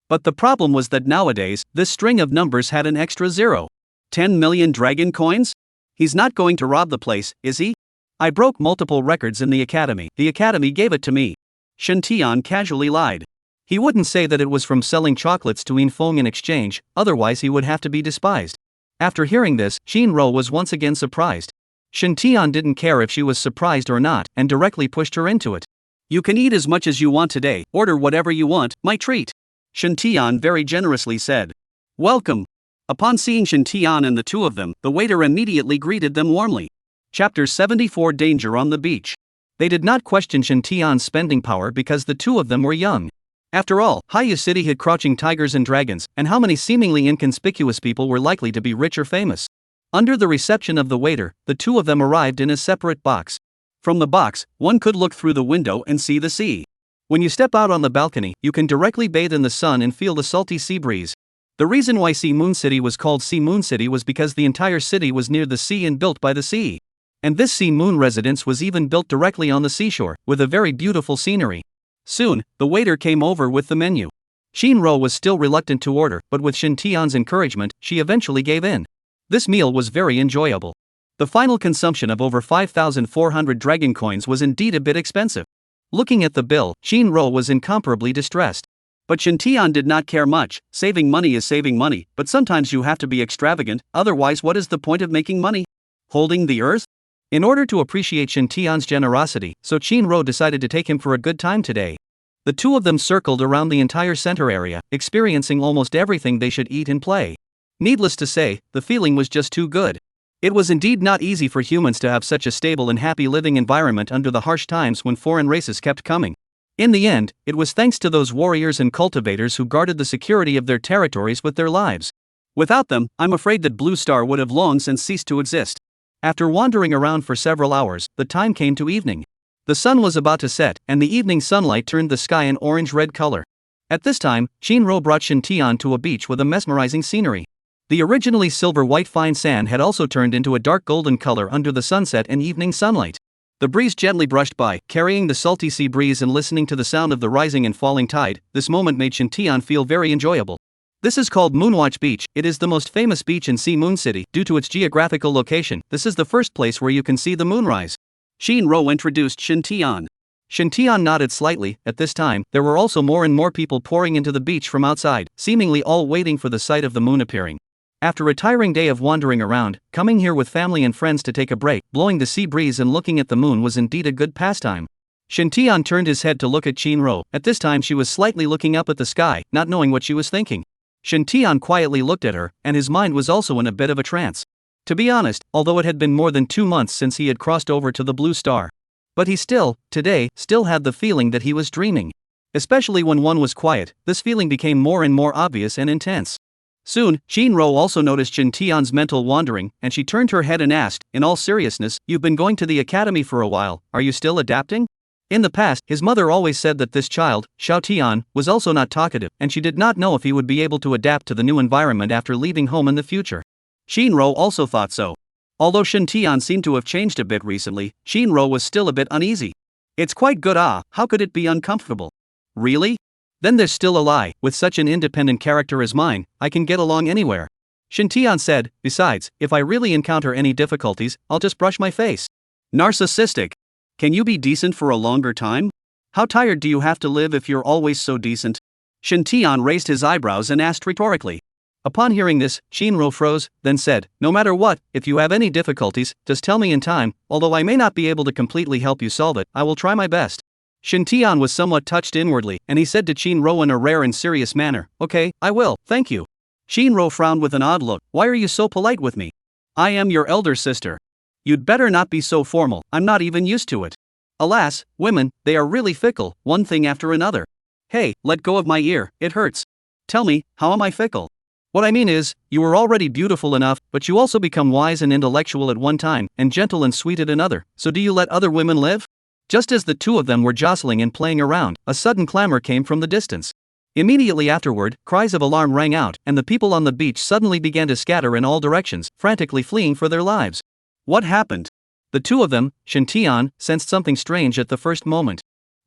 But the problem was that nowadays, this string of numbers had an extra zero. 10 million dragon coins? He's not going to rob the place, is he? I broke multiple records in the academy gave it to me. Shintian casually lied. He wouldn't say that it was from selling chocolates to Infeng in exchange, otherwise he would have to be despised. After hearing this, Shinro was once again surprised. Shintian didn't care if she was surprised or not, and directly pushed her into it. You can eat as much as you want today, order whatever you want, my treat. Shintian very generously said. Welcome. Upon seeing Shintian and the two of them, the waiter immediately greeted them warmly. Chapter 74 Danger on the Beach. They did not question Shintian's spending power because the two of them were young. After all, Haiyue City had crouching tigers and dragons, and how many seemingly inconspicuous people were likely to be rich or famous? Under the reception of the waiter, the two of them arrived in a separate box. From the box, one could look through the window and see the sea. When you step out on the balcony, you can directly bathe in the sun and feel the salty sea breeze. The reason why Sea Moon City was called Sea Moon City was because the entire city was near the sea and built by the sea. And this Sea Moon residence was even built directly on the seashore, with a very beautiful scenery. Soon, the waiter came over with the menu. Shinro was still reluctant to order, but with Shintian's encouragement, she eventually gave in. This meal was very enjoyable. The final consumption of over 5,400 dragon coins was indeed a bit expensive. Looking at the bill, Shinro was incomparably distressed. But Shintian did not care much. Saving money is saving money, but sometimes you have to be extravagant, otherwise what is the point of making money? Holding the earth? In order to appreciate Shintian's generosity, so Shinro decided to take him for a good time today. The two of them circled around the entire center area, experiencing almost everything they should eat and play. Needless to say, the feeling was just too good. It was indeed not easy for humans to have such a stable and happy living environment under the harsh times when foreign races kept coming. In the end, it was thanks to those warriors and cultivators who guarded the security of their territories with their lives. Without them, I'm afraid that Blue Star would have long since ceased to exist. After wandering around for several hours, the time came to evening. The sun was about to set, and the evening sunlight turned the sky an orange-red color. At this time, Shinro brought Shintian to a beach with a mesmerizing scenery. The originally silver-white fine sand had also turned into a dark golden color under the sunset and evening sunlight. The breeze gently brushed by, carrying the salty sea breeze and listening to the sound of the rising and falling tide. This moment made Shintian feel very enjoyable. This is called Moonwatch Beach. It is the most famous beach in Sea Moon City due to its geographical location. This is the first place where you can see the moonrise. Shinro introduced Shintian. Shintian nodded slightly. At this time, there were also more and more people pouring into the beach from outside, seemingly all waiting for the sight of the moon appearing. After a tiring day of wandering around, coming here with family and friends to take a break, blowing the sea breeze and looking at the moon was indeed a good pastime. Shintian turned his head to look at Shinro. At this time she was slightly looking up at the sky, not knowing what she was thinking. Shintian quietly looked at her, and his mind was also in a bit of a trance. To be honest, although it had been more than 2 months since he had crossed over to the Blue Star, but he today had the feeling that he was dreaming. Especially when one was quiet, this feeling became more and more obvious and intense. Soon, Shinro also noticed Shintian's mental wandering, and she turned her head and asked, in all seriousness, "You've been going to the academy for a while, are you still adapting?" In the past, his mother always said that this child, Xiaotian, was also not talkative, and she did not know if he would be able to adapt to the new environment after leaving home in the future. Shinro also thought so. Although Shintian seemed to have changed a bit recently, Shinro was still a bit uneasy. It's quite good. How could it be uncomfortable? Really? Then there's still a lie. With such an independent character as mine, I can get along anywhere. Shintian said, besides, if I really encounter any difficulties, I'll just brush my face. Narcissistic. Can you be decent for a longer time? How tired do you have to live if you're always so decent? Shintian raised his eyebrows and asked rhetorically. Upon hearing this, Shinro froze, then said, "No matter what, if you have any difficulties, just tell me in time. Although I may not be able to completely help you solve it, I will try my best." Shintian was somewhat touched inwardly, and he said to Shinro in a rare and serious manner, "Okay, I will, thank you." Shinro frowned with an odd look. "Why are you so polite with me? I am your elder sister. You'd better not be so formal, I'm not even used to it." Alas, women, they are really fickle, one thing after another. Hey, let go of my ear, it hurts. Tell me, how am I fickle? What I mean is, you were already beautiful enough, but you also become wise and intellectual at one time, and gentle and sweet at another, so do you let other women live? Just as the two of them were jostling and playing around, a sudden clamor came from the distance. Immediately afterward, cries of alarm rang out, and the people on the beach suddenly began to scatter in all directions, frantically fleeing for their lives. What happened? The two of them, Shintian, sensed something strange at the first moment.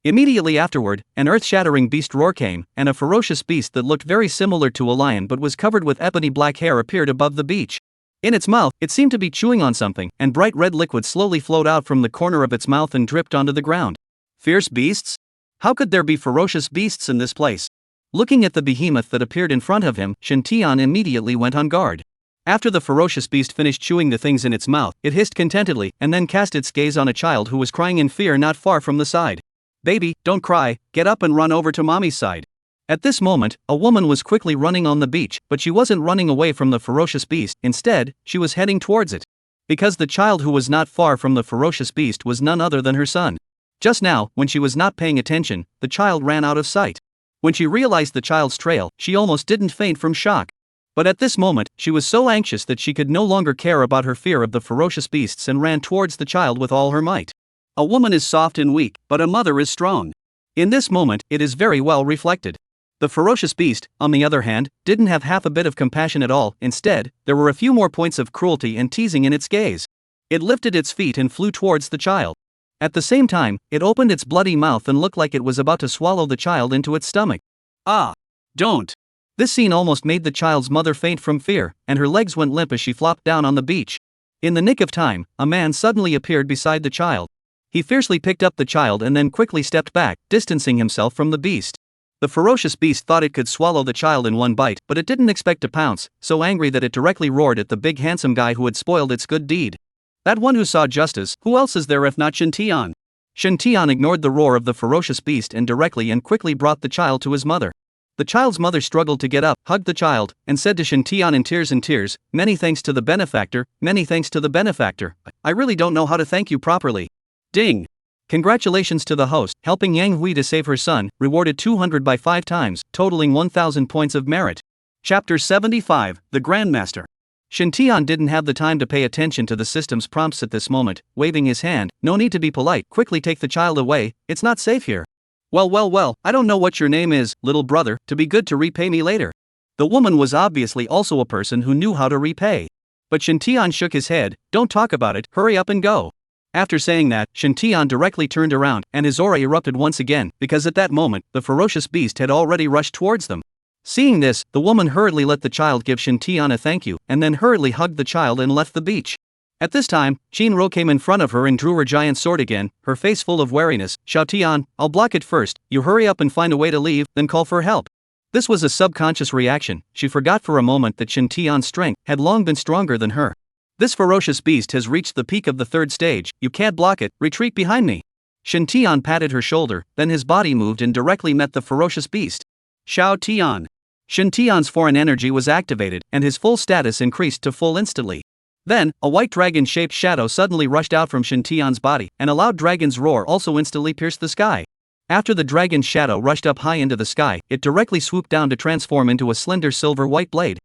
Immediately afterward, an earth-shattering beast roar came, and a ferocious beast that looked very similar to a lion but was covered with ebony black hair appeared above the beach. In its mouth, it seemed to be chewing on something, and bright red liquid slowly flowed out from the corner of its mouth and dripped onto the ground. Fierce beasts? How could there be ferocious beasts in this place? Looking at the behemoth that appeared in front of him, Shintian immediately went on guard. After the ferocious beast finished chewing the things in its mouth, it hissed contentedly, and then cast its gaze on a child who was crying in fear not far from the side. "Baby, don't cry, get up and run over to mommy's side." At this moment, a woman was quickly running on the beach, but she wasn't running away from the ferocious beast, instead, she was heading towards it. Because the child who was not far from the ferocious beast was none other than her son. Just now, when she was not paying attention, the child ran out of sight. When she realized the child's trail, she almost didn't faint from shock. But at this moment, she was so anxious that she could no longer care about her fear of the ferocious beasts and ran towards the child with all her might. A woman is soft and weak, but a mother is strong. In this moment, it is very well reflected. The ferocious beast, on the other hand, didn't have half a bit of compassion at all. Instead, there were a few more points of cruelty and teasing in its gaze. It lifted its feet and flew towards the child. At the same time, it opened its bloody mouth and looked like it was about to swallow the child into its stomach. Ah! Don't! This scene almost made the child's mother faint from fear, and her legs went limp as she flopped down on the beach. In the nick of time, a man suddenly appeared beside the child. He fiercely picked up the child and then quickly stepped back, distancing himself from the beast. The ferocious beast thought it could swallow the child in one bite, but it didn't expect to pounce, so angry that it directly roared at the big handsome guy who had spoiled its good deed. That one who saw justice, who else is there if not Shintian? Shintian ignored the roar of the ferocious beast and directly and quickly brought the child to his mother. The child's mother struggled to get up, hugged the child, and said to Shintian in tears, "Many thanks to the benefactor, many thanks to the benefactor. I really don't know how to thank you properly." Ding! Congratulations to the host, helping Yang Hui to save her son, rewarded 200 by 5 times, totaling 1000 points of merit. Chapter 75, The Grandmaster. Shintian didn't have the time to pay attention to the system's prompts at this moment, waving his hand, "No need to be polite, quickly take the child away, it's not safe here." Well, I don't know what your name is, little brother, to be good to repay me later." The woman was obviously also a person who knew how to repay. But Shintian shook his head, "Don't talk about it, hurry up and go." After saying that, Shintian directly turned around, and his aura erupted once again, because at that moment, the ferocious beast had already rushed towards them. Seeing this, the woman hurriedly let the child give Shintian a thank you, and then hurriedly hugged the child and left the beach. At this time, Shinro came in front of her and drew her giant sword again, her face full of wariness. Xiaotian, I'll block it first, you hurry up and find a way to leave, then call for help. This was a subconscious reaction. She forgot for a moment that Shintian's strength had long been stronger than her. This ferocious beast has reached the peak of the third stage, you can't block it, retreat behind me. Shintian patted her shoulder, then his body moved and directly met the ferocious beast. Xiaotian. Shintian's foreign energy was activated, and his full status increased to full instantly. Then, a white dragon-shaped shadow suddenly rushed out from Shintian's body, and a loud dragon's roar also instantly pierced the sky. After the dragon's shadow rushed up high into the sky, it directly swooped down to transform into a slender silver-white blade.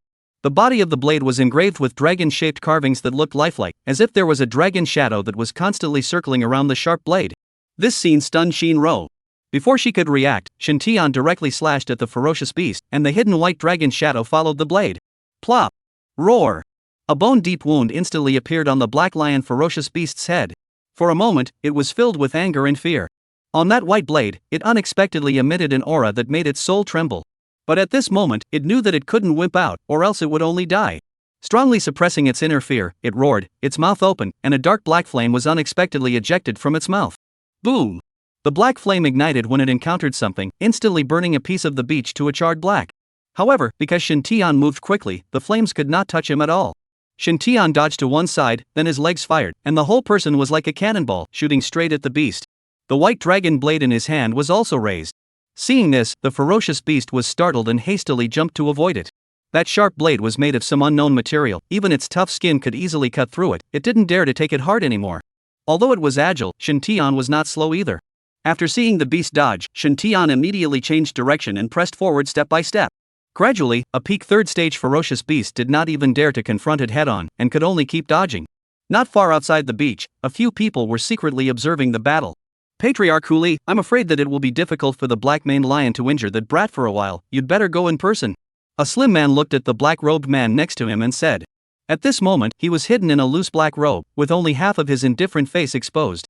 The body of the blade was engraved with dragon-shaped carvings that looked lifelike, as if there was a dragon shadow that was constantly circling around the sharp blade. This scene stunned Shinro. Before she could react, Shintian directly slashed at the ferocious beast, and the hidden white dragon shadow followed the blade. Plop! Roar! A bone-deep wound instantly appeared on the black lion ferocious beast's head. For a moment, it was filled with anger and fear. On that white blade, it unexpectedly emitted an aura that made its soul tremble. But at this moment, it knew that it couldn't wimp out, or else it would only die. Strongly suppressing its inner fear, it roared, its mouth opened, and a dark black flame was unexpectedly ejected from its mouth. Boom! The black flame ignited when it encountered something, instantly burning a piece of the beach to a charred black. However, because Shintian moved quickly, the flames could not touch him at all. Shintian dodged to one side, then his legs fired, and the whole person was like a cannonball, shooting straight at the beast. The white dragon blade in his hand was also raised. Seeing this, the ferocious beast was startled and hastily jumped to avoid it. That sharp blade was made of some unknown material, even its tough skin could easily cut through it, it didn't dare to take it hard anymore. Although it was agile, Shintian was not slow either. After seeing the beast dodge, Shintian immediately changed direction and pressed forward step by step. Gradually, a peak third-stage ferocious beast did not even dare to confront it head-on, and could only keep dodging. Not far outside the beach, a few people were secretly observing the battle. Patriarch Huli, I'm afraid that it will be difficult for the black-maned lion to injure that brat for a while, you'd better go in person. A slim man looked at the black-robed man next to him and said. At this moment, he was hidden in a loose black robe, with only half of his indifferent face exposed.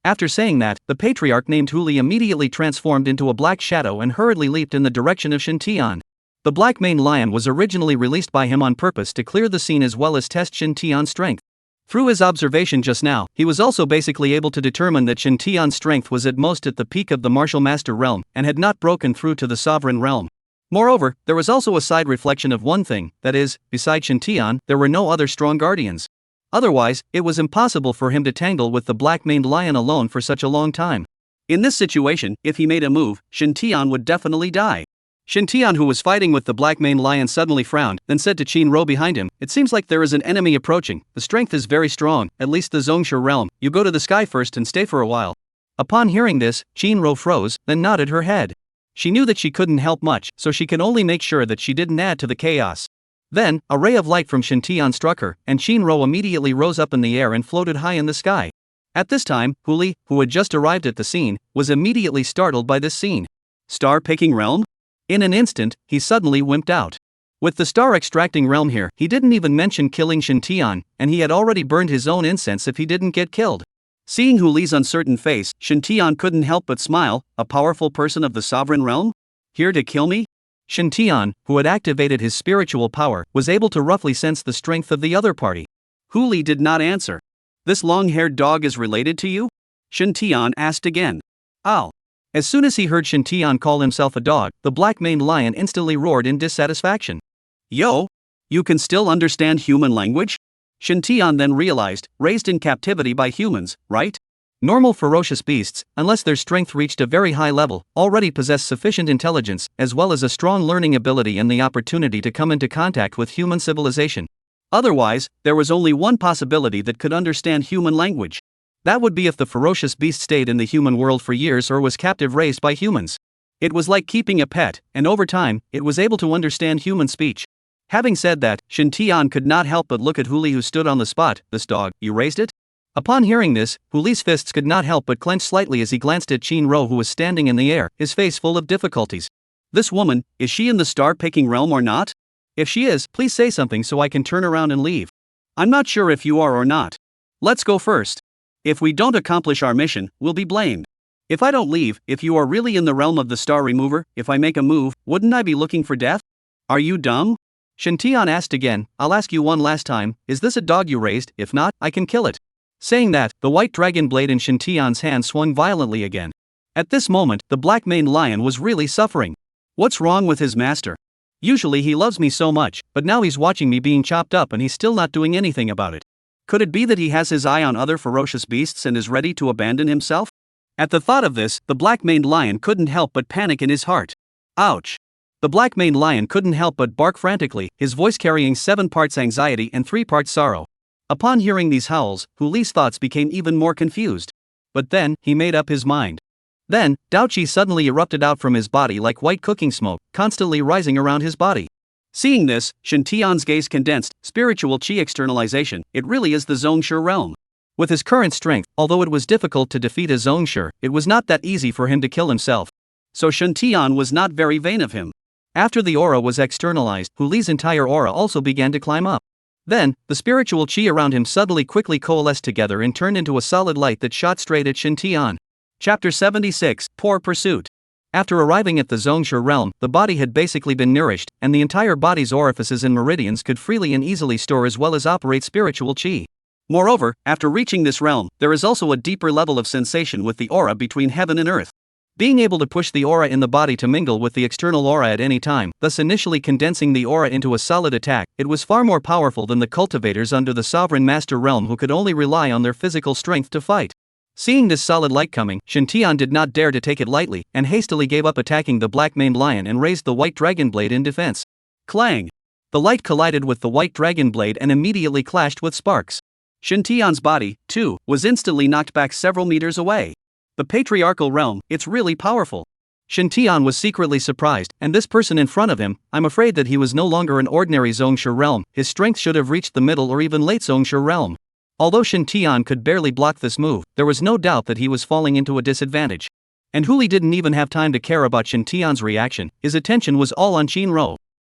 After saying that, the patriarch named Huli immediately transformed into a black shadow and hurriedly leaped in the direction of Shintian. The black-maned lion was originally released by him on purpose to clear the scene as well as test Shintian's strength. Through his observation just now, he was also basically able to determine that Shintian's strength was at most at the peak of the martial master realm, and had not broken through to the sovereign realm. Moreover, there was also a side reflection of one thing, that is, beside Shintian, there were no other strong guardians. Otherwise, it was impossible for him to tangle with the black-maned lion alone for such a long time. In this situation, if he made a move, Shintian would definitely die. Shintian, who was fighting with the black-maned lion, suddenly frowned, then said to Shinro behind him, it seems like there is an enemy approaching, the strength is very strong, at least the Zhongshu realm, you go to the sky first and stay for a while. Upon hearing this, Shinro froze, then nodded her head. She knew that she couldn't help much, so she could only make sure that she didn't add to the chaos. Then, a ray of light from Shintian struck her, and Shinro immediately rose up in the air and floated high in the sky. At this time, Huli, who had just arrived at the scene, was immediately startled by this scene. Star-picking realm? In an instant, he suddenly wimped out. With the star-extracting realm here, he didn't even mention killing Shintian, and he had already burned his own incense if he didn't get killed. Seeing Huli's uncertain face, Shintian couldn't help but smile, a powerful person of the sovereign realm? Here to kill me? Shintian, who had activated his spiritual power, was able to roughly sense the strength of the other party. Huli did not answer. This long-haired dog is related to you? Shintian asked again. Ow. As soon as he heard Shintian call himself a dog, the black-maned lion instantly roared in dissatisfaction. Yo! You can still understand human language? Shintian then realized, raised in captivity by humans, right? Normal ferocious beasts, unless their strength reached a very high level, already possess sufficient intelligence, as well as a strong learning ability and the opportunity to come into contact with human civilization. Otherwise, there was only one possibility that could understand human language. That would be if the ferocious beast stayed in the human world for years or was captive raised by humans. It was like keeping a pet, and over time, it was able to understand human speech. Having said that, Shintian could not help but look at Huli, who stood on the spot. This dog, you raised it? Upon hearing this, Huli's fists could not help but clench slightly as he glanced at Shinro, who was standing in the air, his face full of difficulties. This woman, is she in the star-picking realm or not? If she is, please say something so I can turn around and leave. I'm not sure if you are or not. Let's go first. If we don't accomplish our mission, we'll be blamed. If I don't leave, if you are really in the realm of the star remover, if I make a move, wouldn't I be looking for death? Are you dumb? Shintian asked again. I'll ask you one last time, is this a dog you raised? If not, I can kill it. Saying that, the white dragon blade in Shintian's hand swung violently again. At this moment, the black-maned lion was really suffering. What's wrong with his master? Usually he loves me so much, but now he's watching me being chopped up and he's still not doing anything about it. Could it be that he has his eye on other ferocious beasts and is ready to abandon himself? At the thought of this, the black-maned lion couldn't help but panic in his heart. Ouch! The black-maned lion couldn't help but bark frantically, his voice carrying 7 parts anxiety and 3 parts sorrow. Upon hearing these howls, Hu Li's thoughts became even more confused. But then, he made up his mind. Then, Daoqi suddenly erupted out from his body like white cooking smoke, constantly rising around his body. Seeing this, Shintian's gaze condensed, spiritual qi externalization, it really is the Zhongshe realm. With his current strength, although it was difficult to defeat a Zhongshe, it was not that easy for him to kill himself. So Shintian was not very vain of him. After the aura was externalized, Hu Li's entire aura also began to climb up. Then, the spiritual qi around him suddenly quickly coalesced together and turned into a solid light that shot straight at Shintian. Chapter 76, Poor Pursuit. After arriving at the Zhongshe realm, the body had basically been nourished, and the entire body's orifices and meridians could freely and easily store as well as operate spiritual qi. Moreover, after reaching this realm, there is also a deeper level of sensation with the aura between heaven and earth. Being able to push the aura in the body to mingle with the external aura at any time, thus initially condensing the aura into a solid attack, it was far more powerful than the cultivators under the Sovereign Master realm who could only rely on their physical strength to fight. Seeing this solid light coming, Shintian did not dare to take it lightly, and hastily gave up attacking the black-maned lion and raised the white dragon blade in defense. Clang! The light collided with the white dragon blade and immediately clashed with sparks. Shintian's body, too, was instantly knocked back several meters away. The patriarchal realm, it's really powerful. Shintian was secretly surprised, and this person in front of him, I'm afraid that he was no longer an ordinary Zhongshe realm, his strength should have reached the middle or even late Zhongshe realm. Although Shintian could barely block this move, there was no doubt that he was falling into a disadvantage. And Hu Li didn't even have time to care about Shintian's reaction, his attention was all on Shinro.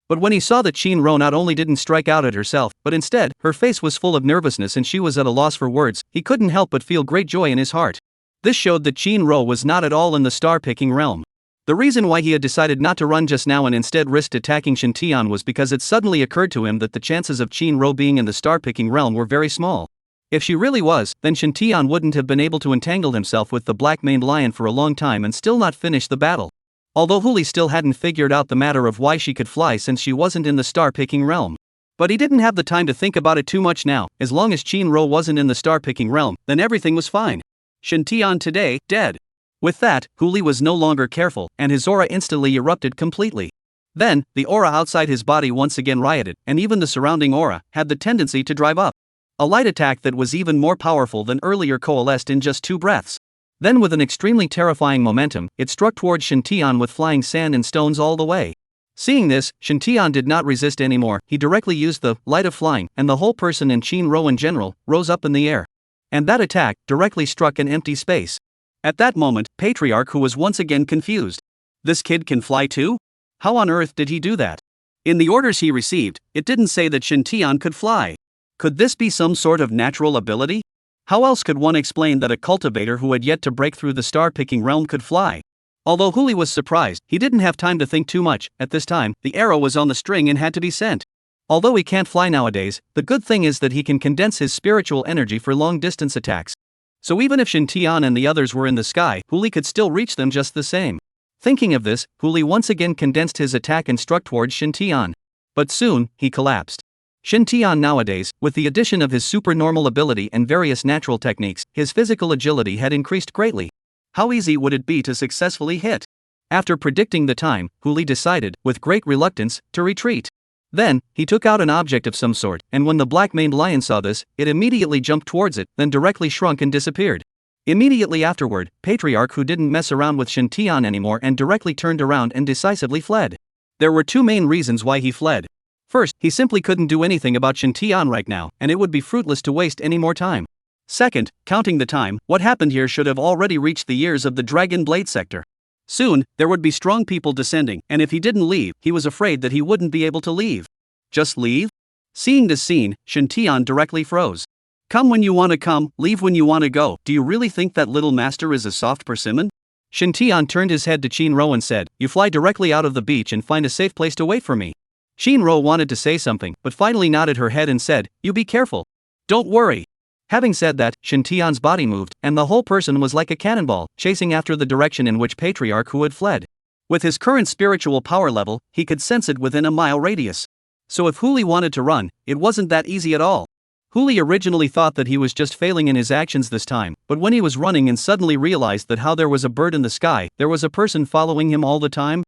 But when he saw that Shinro not only didn't strike out at herself, but instead, her face was full of nervousness and she was at a loss for words, he couldn't help but feel great joy in his heart. This showed that Shinro was not at all in the star-picking realm. The reason why he had decided not to run just now and instead risked attacking Shintian was because it suddenly occurred to him that the chances of Shinro being in the star-picking realm were very small. If she really was, then Shintian wouldn't have been able to entangle himself with the black-maned lion for a long time and still not finish the battle. Although Hu Li still hadn't figured out the matter of why she could fly since she wasn't in the star-picking realm. But he didn't have the time to think about it too much now, as long as Shinro wasn't in the star-picking realm, then everything was fine. Shintian today, dead. With that, Hu Li was no longer careful, and his aura instantly erupted completely. Then, the aura outside his body once again rioted, and even the surrounding aura had the tendency to drive up. A light attack that was even more powerful than earlier coalesced in just 2 breaths. Then with an extremely terrifying momentum, it struck towards Shintian with flying sand and stones all the way. Seeing this, Shintian did not resist anymore, he directly used the light of flying, and the whole person and Shinro in general rose up in the air. And that attack directly struck an empty space. At that moment, Patriarch Hu was once again confused. This kid can fly too? How on earth did he do that? In the orders he received, it didn't say that Shintian could fly. Could this be some sort of natural ability? How else could one explain that a cultivator who had yet to break through the star-picking realm could fly? Although Hu Li was surprised, he didn't have time to think too much. At this time, the arrow was on the string and had to be sent. Although he can't fly nowadays, the good thing is that he can condense his spiritual energy for long-distance attacks. So even if Shintian and the others were in the sky, Hu Li could still reach them just the same. Thinking of this, Hu Li once again condensed his attack and struck towards Shintian. But soon, he collapsed. Shintian nowadays, with the addition of his supernormal ability and various natural techniques, his physical agility had increased greatly. How easy would it be to successfully hit? After predicting the time, Hu Li decided, with great reluctance, to retreat. Then, he took out an object of some sort, and when the black-maned lion saw this, it immediately jumped towards it, then directly shrunk and disappeared. Immediately afterward, Patriarch Hu didn't mess around with Shintian anymore and directly turned around and decisively fled. There were 2 main reasons why he fled. First, he simply couldn't do anything about Shintian right now, and it would be fruitless to waste any more time. Second, counting the time, what happened here should have already reached the ears of the Dragon Blade sector. Soon, there would be strong people descending, and if he didn't leave, he was afraid that he wouldn't be able to leave. Just leave? Seeing this scene, Shintian directly froze. Come when you want to come, leave when you want to go. Do you really think that little master is a soft persimmon? Shintian turned his head to Shinro and said, you fly directly out of the beach and find a safe place to wait for me. Shinro wanted to say something, but finally nodded her head and said, you be careful. Don't worry. Having said that, Shintian's body moved, and the whole person was like a cannonball, chasing after the direction in which Patriarch Hu had fled. With his current spiritual power level, he could sense it within a mile radius. So if Huli wanted to run, it wasn't that easy at all. Huli originally thought that he was just failing in his actions this time, but when he was running and suddenly realized that how there was a bird in the sky, there was a person following him all the time.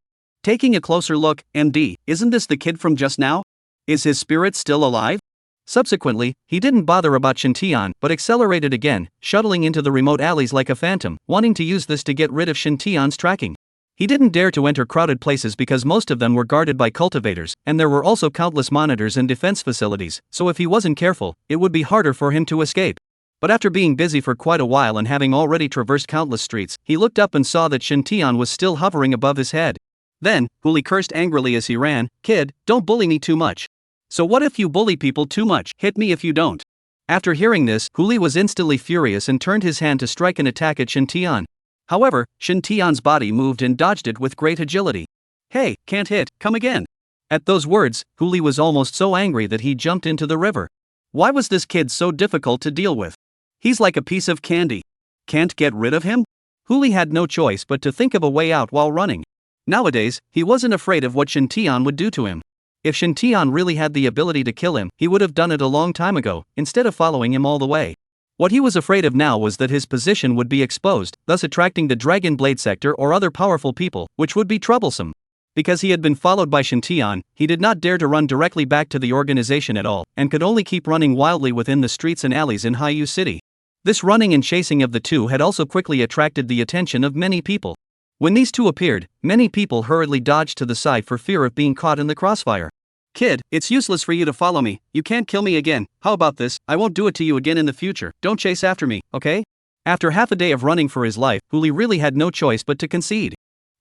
Taking a closer look, MD, isn't this the kid from just now? Is his spirit still alive? Subsequently, he didn't bother about Shintian but accelerated again, shuttling into the remote alleys like a phantom, wanting to use this to get rid of Shintian's tracking. He didn't dare to enter crowded places because most of them were guarded by cultivators, and there were also countless monitors and defense facilities, so if he wasn't careful, it would be harder for him to escape. But after being busy for quite a while and having already traversed countless streets, he looked up and saw that Shintian was still hovering above his head. Then, Huli cursed angrily as he ran, kid, don't bully me too much. So what if you bully people too much? Hit me if you don't. After hearing this, Huli was instantly furious and turned his hand to strike an attack at Shintian. However, Shintian's body moved and dodged it with great agility. Hey, can't hit, come again. At those words, Huli was almost so angry that he jumped into the river. Why was this kid so difficult to deal with? He's like a piece of candy. Can't get rid of him? Huli had no choice but to think of a way out while running. Nowadays, he wasn't afraid of what Shintian would do to him. If Shintian really had the ability to kill him, he would have done it a long time ago, instead of following him all the way. What he was afraid of now was that his position would be exposed, thus attracting the Dragon Blade sector or other powerful people, which would be troublesome. Because he had been followed by Shintian, he did not dare to run directly back to the organization at all, and could only keep running wildly within the streets and alleys in Haiyu City. This running and chasing of the two had also quickly attracted the attention of many people. When these two appeared, many people hurriedly dodged to the side for fear of being caught in the crossfire. Kid, it's useless for you to follow me, you can't kill me again, how about this, I won't do it to you again in the future, don't chase after me, okay? After half a day of running for his life, Huli really had no choice but to concede.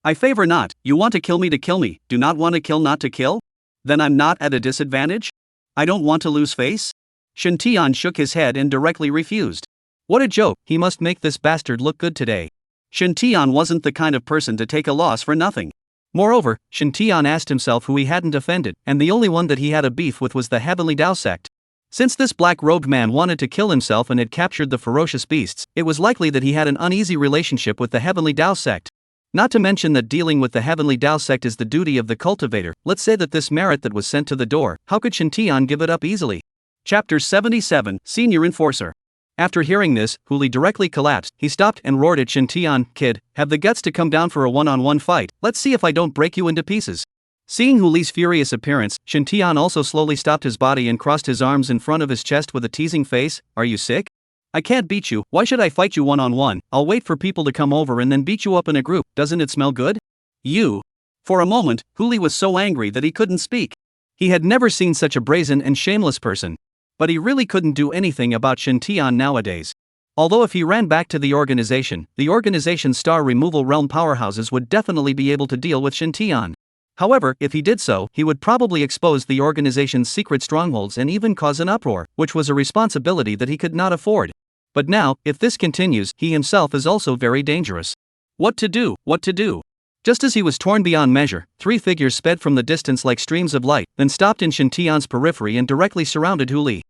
I favor not, you want to kill me, do not want to kill not to kill? Then I'm not at a disadvantage? I don't want to lose face? Shintian shook his head and directly refused. What a joke, he must make this bastard look good today. Shintian wasn't the kind of person to take a loss for nothing. Moreover, Shintian asked himself who he hadn't offended, and the only one that he had a beef with was the Heavenly Dao sect. Since this black-robed man wanted to kill himself and had captured the ferocious beasts, it was likely that he had an uneasy relationship with the Heavenly Dao sect. Not to mention that dealing with the Heavenly Dao sect is the duty of the cultivator. Let's say that this merit that was sent to the door, how could Shintian give it up easily? Chapter 77, Senior Enforcer. After hearing this, Huli directly collapsed. He stopped and roared at Shintian, kid, have the guts to come down for a one-on-one fight, let's see if I don't break you into pieces. Seeing Huli's furious appearance, Shintian also slowly stopped his body and crossed his arms in front of his chest with a teasing face, are you sick? I can't beat you, why should I fight you one-on-one, I'll wait for people to come over and then beat you up in a group, doesn't it smell good? You. For a moment, Huli was so angry that he couldn't speak. He had never seen such a brazen and shameless person. But he really couldn't do anything about Shintian nowadays. Although if he ran back to the organization's star removal realm powerhouses would definitely be able to deal with Shintian. However, if he did so, he would probably expose the organization's secret strongholds and even cause an uproar, which was a responsibility that he could not afford. But now, if this continues, he himself is also very dangerous. What to do? Just as he was torn beyond measure, three figures sped from the distance like streams of light, then stopped in Shintian's periphery and directly surrounded Huli.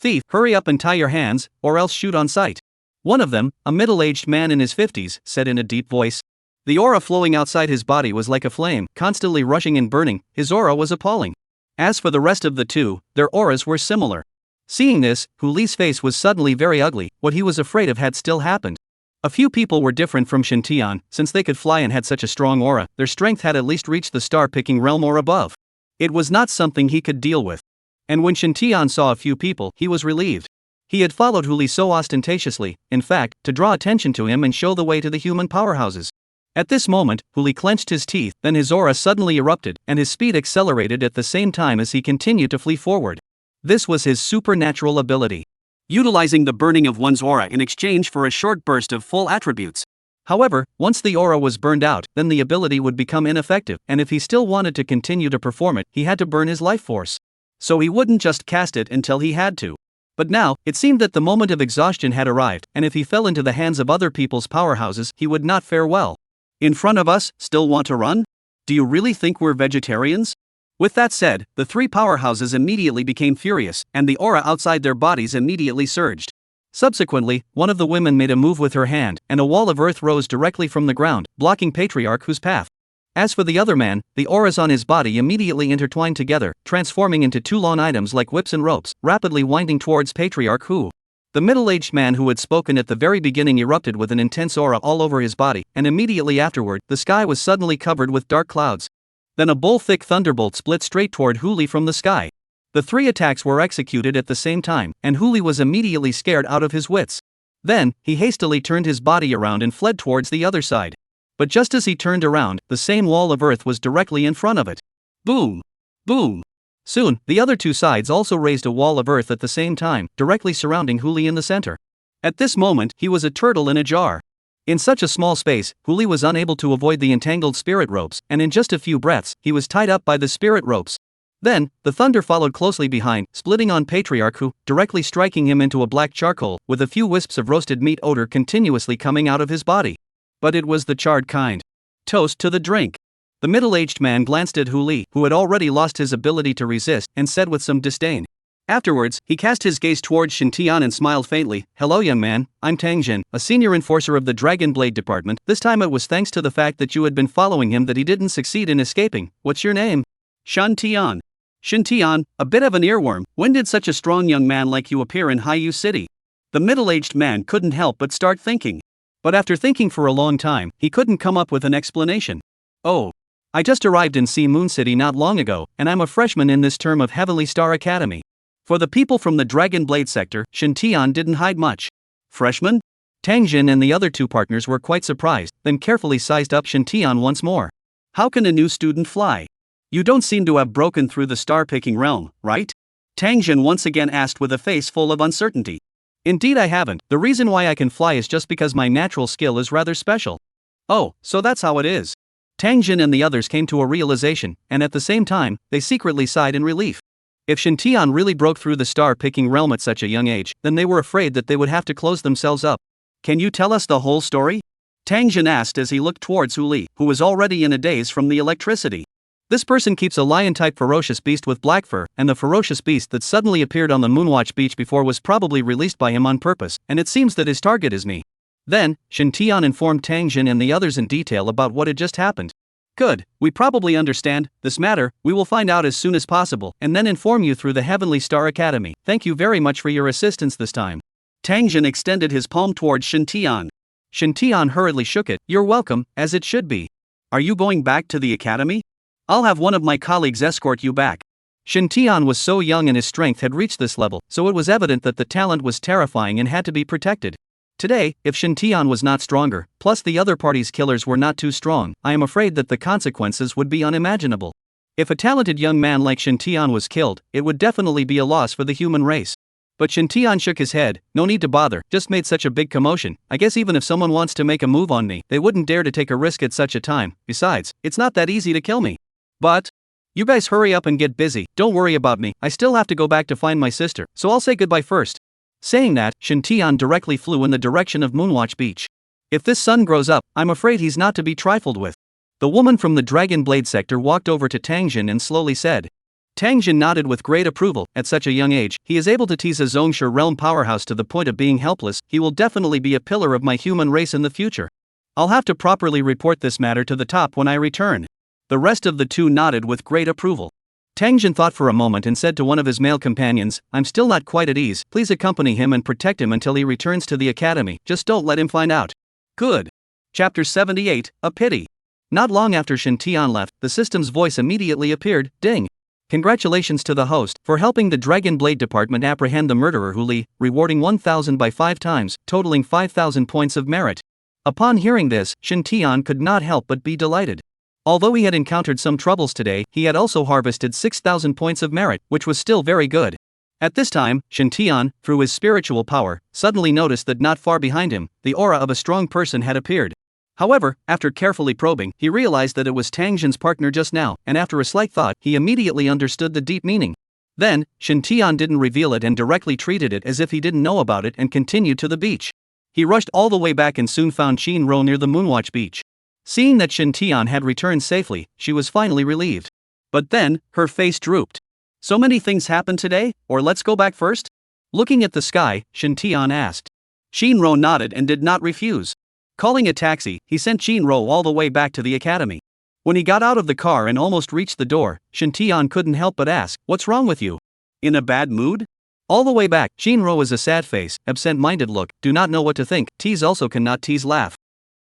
Thief, hurry up and tie your hands, or else shoot on sight. One of them, a middle-aged man in his 50s, said in a deep voice. The aura flowing outside his body was like a flame, constantly rushing and burning. His aura was appalling. As for the rest of the two, their auras were similar. Seeing this, Huli's face was suddenly very ugly. What he was afraid of had still happened. A few people were different from Shintian, since they could fly and had such a strong aura, their strength had at least reached the star-picking realm or above. It was not something he could deal with. And when Shintian saw a few people, he was relieved. He had followed Huli so ostentatiously, in fact, to draw attention to him and show the way to the human powerhouses. At this moment, Huli clenched his teeth, then his aura suddenly erupted, and his speed accelerated at the same time as he continued to flee forward. This was his supernatural ability. Utilizing the burning of one's aura in exchange for a short burst of full attributes. However, once the aura was burned out, then the ability would become ineffective, and if he still wanted to continue to perform it, he had to burn his life force. So he wouldn't just cast it until he had to. But now, it seemed that the moment of exhaustion had arrived, and if he fell into the hands of other people's powerhouses, he would not fare well. In front of us, still want to run? Do you really think we're vegetarians? With that said, the three powerhouses immediately became furious, and the aura outside their bodies immediately surged. Subsequently, one of the women made a move with her hand, and a wall of earth rose directly from the ground, blocking Patriarch Hu's path. As for the other man, the auras on his body immediately intertwined together, transforming into two long items like whips and ropes, rapidly winding towards Patriarch Hu. The middle-aged man who had spoken at the very beginning erupted with an intense aura all over his body, and immediately afterward, the sky was suddenly covered with dark clouds. Then a bull-thick thunderbolt split straight toward Huli from the sky. The three attacks were executed at the same time, and Huli was immediately scared out of his wits. Then, he hastily turned his body around and fled towards the other side. But just as he turned around, the same wall of earth was directly in front of it. Boom! Boom! Soon, the other two sides also raised a wall of earth at the same time, directly surrounding Huli in the center. At this moment, he was a turtle in a jar. In such a small space, Huli was unable to avoid the entangled spirit ropes, and in just a few breaths, he was tied up by the spirit ropes. Then, the thunder followed closely behind, splitting on Patriarch Hu, directly striking him into a black charcoal, with a few wisps of roasted meat odor continuously coming out of his body. But it was the charred kind. Toast to the drink. The middle-aged man glanced at Huli, who had already lost his ability to resist, and said with some disdain. Afterwards, he cast his gaze towards Shintian and smiled faintly. "Hello young man, I'm Tangjin, a senior enforcer of the Dragon Blade Department. This time it was thanks to the fact that you had been following him that he didn't succeed in escaping. What's your name?" Shintian. Shintian, a bit of an earworm. When did such a strong young man like you appear in Haiyu City? The middle-aged man couldn't help but start thinking. But after thinking for a long time, he couldn't come up with an explanation. "Oh. I just arrived in Sea Moon City not long ago, and I'm a freshman in this term of Heavenly Star Academy." For the people from the Dragon Blade sector, Shintian didn't hide much. Freshman? Tangjin and the other two partners were quite surprised, then carefully sized up Shintian once more. "How can a new student fly? You don't seem to have broken through the star-picking realm, right?" Tangjin once again asked with a face full of uncertainty. "Indeed I haven't. The reason why I can fly is just because my natural skill is rather special." "Oh, so that's how it is." Tangjin and the others came to a realization, and at the same time, they secretly sighed in relief. If Shintian really broke through the star-picking realm at such a young age, then they were afraid that they would have to close themselves up. "Can you tell us the whole story?" Tangjin asked as he looked towards Huli, who was already in a daze from the electricity. This person keeps a lion-type ferocious beast with black fur, and the ferocious beast that suddenly appeared on the Moonwatch beach before was probably released by him on purpose, and it seems that his target is me. Then, Shintian informed Tangjin and the others in detail about what had just happened. "Good, we probably understand this matter. We will find out as soon as possible, and then inform you through the Heavenly Star Academy. Thank you very much for your assistance this time." Tangjin extended his palm towards Shintian. Shintian hurriedly shook it. "You're welcome, as it should be. Are you going back to the academy? I'll have one of my colleagues escort you back." Shintian was so young and his strength had reached this level, so it was evident that the talent was terrifying and had to be protected. Today, if Shintian was not stronger, plus the other party's killers were not too strong, I am afraid that the consequences would be unimaginable. If a talented young man like Shintian was killed, it would definitely be a loss for the human race. But Shintian shook his head. "No need to bother, just made such a big commotion. I guess even if someone wants to make a move on me, they wouldn't dare to take a risk at such a time. Besides, it's not that easy to kill me. But you guys hurry up and get busy, don't worry about me, I still have to go back to find my sister, so I'll say goodbye first." Saying that, Shintian directly flew in the direction of Moonwatch Beach. If this son grows up, I'm afraid he's not to be trifled with. The woman from the Dragon Blade sector walked over to Tangjin and slowly said. Tangjin nodded with great approval. At such a young age, he is able to tease a Zhongshu realm powerhouse to the point of being helpless. He will definitely be a pillar of my human race in the future. I'll have to properly report this matter to the top when I return. The rest of the two nodded with great approval. Tangjin thought for a moment and said to one of his male companions, "I'm still not quite at ease, please accompany him and protect him until he returns to the academy, just don't let him find out." Good. Chapter 78, A Pity. Not long after Shintian left, the system's voice immediately appeared. Ding. Congratulations to the host for helping the Dragon Blade Department apprehend the murderer Huli, rewarding 1,000 by 5 times, totaling 5,000 points of merit. Upon hearing this, Shintian could not help but be delighted. Although he had encountered some troubles today, he had also harvested 6,000 points of merit, which was still very good. At this time, Shintian, through his spiritual power, suddenly noticed that not far behind him, the aura of a strong person had appeared. However, after carefully probing, he realized that it was Tangjin's partner just now, and after a slight thought, he immediately understood the deep meaning. Then, Shin Tian didn't reveal it and directly treated it as if he didn't know about it and continued to the beach. He rushed all the way back and soon found Shin Ro near the Moonwatch beach. Seeing that Shin Tian had returned safely, she was finally relieved. But then, her face drooped. So many things happened today, or let's go back first? Looking at the sky, Shin Tian asked. Shinro nodded and did not refuse. Calling a taxi, he sent Shinro all the way back to the academy. When he got out of the car and almost reached the door, Shin Tian couldn't help but ask, "What's wrong with you? In a bad mood?" All the way back, Shinro is a sad face, absent-minded look, do not know what to think, tease also cannot tease laugh.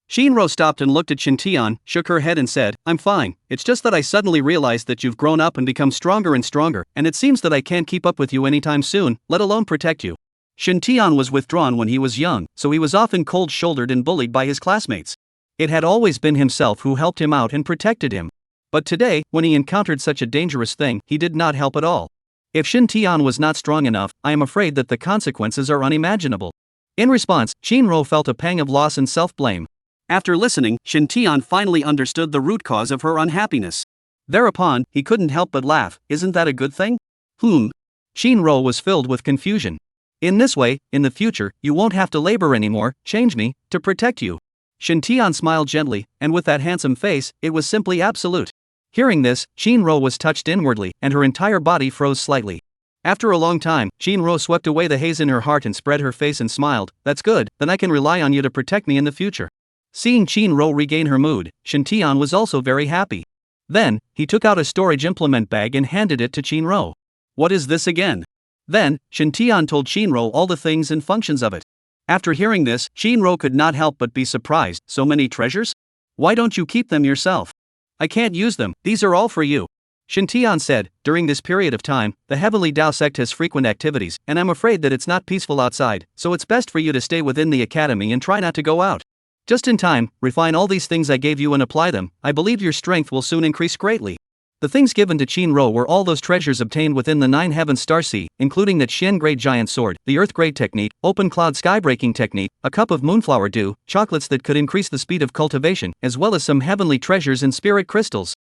Shinro stopped and looked at Shin Tian, shook her head and said, "I'm fine, it's just that I suddenly realized that you've grown up and become stronger and stronger, and it seems that I can't keep up with you anytime soon, let alone protect you." Shin Tian was withdrawn when he was young, so he was often cold-shouldered and bullied by his classmates. It had always been himself who helped him out and protected him. But today, when he encountered such a dangerous thing, he did not help at all. If Shin Tian was not strong enough, I am afraid that the consequences are unimaginable. In response, Shinro felt a pang of loss and self-blame. After listening, Shin Tian finally understood the root cause of her unhappiness. Thereupon, he couldn't help but laugh, "Isn't that a good thing?" Shinro was filled with confusion. "In this way, in the future, you won't have to labor anymore, change me, to protect you." Shin Tian smiled gently, and with that handsome face, it was simply absolute. Hearing this, Shinro was touched inwardly, and her entire body froze slightly. After a long time, Shinro swept away the haze in her heart and spread her face and smiled, "That's good, then I can rely on you to protect me in the future." Seeing Shinro regain her mood, Shin Tian was also very happy. Then, he took out a storage implement bag and handed it to Shinro. "What is this again?" Then, Shin Tian told Shinro all the things and functions of it. After hearing this, Shinro could not help but be surprised. "So many treasures? Why don't you keep them yourself?" "I can't use them, these are all for you." Shin Tian said, "During this period of time, the Heavenly Tao sect has frequent activities, and I'm afraid that it's not peaceful outside, so it's best for you to stay within the academy and try not to go out. Just in time, refine all these things I gave you and apply them, I believe your strength will soon increase greatly." The things given to Shinro were all those treasures obtained within the 9 Heavens Starseed, including the Qian Grade Giant Sword, the Earth Grade Technique, Open Cloud Skybreaking Technique, a cup of Moonflower Dew, chocolates that could increase the speed of cultivation, as well as some heavenly treasures and spirit crystals.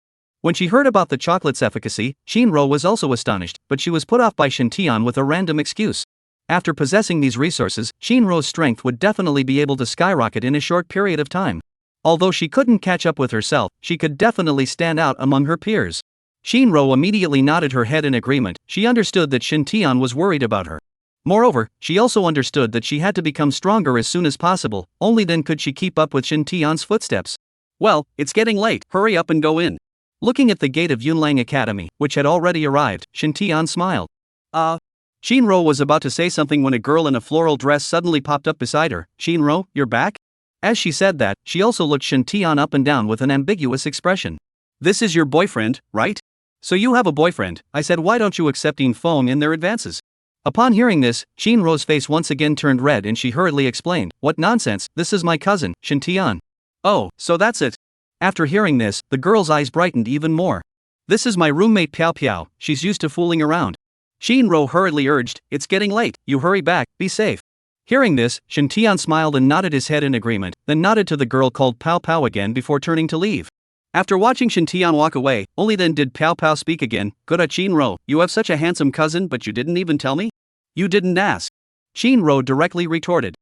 When she heard about the chocolate's efficacy, Shinro was also astonished, but she was put off by Shin Tian with a random excuse. After possessing these resources, Shinro's strength would definitely be able to skyrocket in a short period of time. Although she couldn't catch up with herself, she could definitely stand out among her peers. Shinro immediately nodded her head in agreement. She understood that Shin Tian was worried about her. Moreover, she also understood that she had to become stronger as soon as possible, only then could she keep up with Shin Tian's footsteps. "Well, it's getting late, hurry up and go in." Looking at the gate of Yunlang Academy, which had already arrived, Shin Tian smiled. Shinro was about to say something when a girl in a floral dress suddenly popped up beside her. "Shinro, you're back?" As she said that, she also looked Shin Tian up and down with an ambiguous expression. "This is your boyfriend, right? So you have a boyfriend," I said. "Why don't you accept Feng in their advances?" Upon hearing this, Shinro's face once again turned red and she hurriedly explained, "What nonsense, this is my cousin, Shin Tian." "Oh, so that's it." After hearing this, the girl's eyes brightened even more. "This is my roommate Piao Piao, she's used to fooling around." Shinro hurriedly urged, "It's getting late, you hurry back, be safe." Hearing this, Shin Tian smiled and nodded his head in agreement, then nodded to the girl called Pao Pao again before turning to leave. After watching Shin Tian walk away, only then did Pao Pao speak again. "Good Shinro, you have such a handsome cousin but you didn't even tell me? You didn't ask." Shinro directly retorted.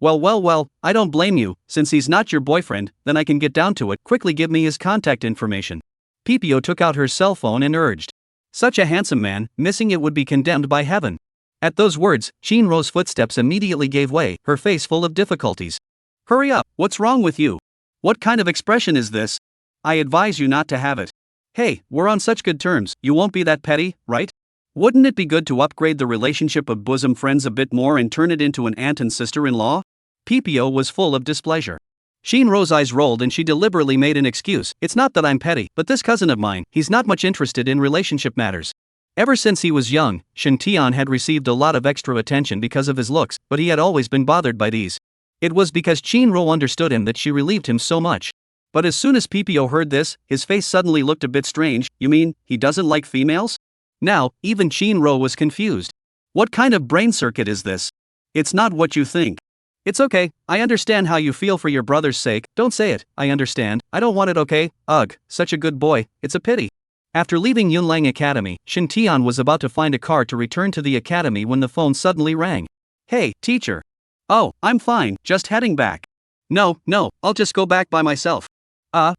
Well, I don't blame you, since he's not your boyfriend, then I can get down to it, quickly give me his contact information." Pipio took out her cell phone and urged. Such a handsome man, missing it would be condemned by heaven. At those words, Shinro's footsteps immediately gave way, her face full of difficulties. "Hurry up, what's wrong with you? What kind of expression is this? I advise you not to have it. Hey, we're on such good terms, you won't be that petty, right? Wouldn't it be good to upgrade the relationship of bosom friends a bit more and turn it into an aunt and sister-in-law?" Pipio was full of displeasure. Shinro's eyes rolled and she deliberately made an excuse. "It's not that I'm petty, but this cousin of mine, he's not much interested in relationship matters. Ever since he was young, Shin Tian had received a lot of extra attention because of his looks, but he had always been bothered by these. It was because Shinro understood him that she relieved him so much. But as soon as Pipio heard this, his face suddenly looked a bit strange. "You mean, he doesn't like females?" Now, even Shinro was confused. What kind of brain circuit is this? "It's not what you think." "It's okay, I understand how you feel for your brother's sake, don't say it, I understand, I don't want it, okay? Ugh, such a good boy, it's a pity." After leaving Yunlang Academy, Shin Tian was about to find a car to return to the academy when the phone suddenly rang. "Hey, teacher." "Oh, I'm fine, just heading back." No, I'll just go back by myself."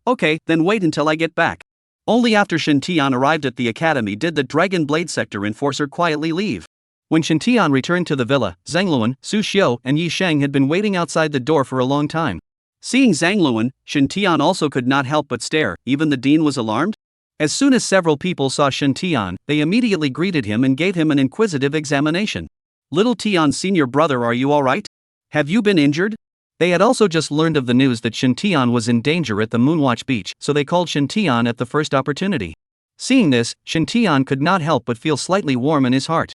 Okay, then wait until I get back." Only after Shin Tian arrived at the academy did the Dragon Blade Sector enforcer quietly leave. When Shin Tian returned to the villa, Zhang Luan, Su Xiu, and Yi Sheng had been waiting outside the door for a long time. Seeing Zhang Luan, Shin Tian also could not help but stare. Even the dean was alarmed. As soon as several people saw Shin Tian, they immediately greeted him and gave him an inquisitive examination. "Little Tian's senior brother, are you alright? Have you been injured?" They had also just learned of the news that Shin Tian was in danger at the Moonwatch Beach, so they called Shin Tian at the first opportunity. Seeing this, Shin Tian could not help but feel slightly warm in his heart.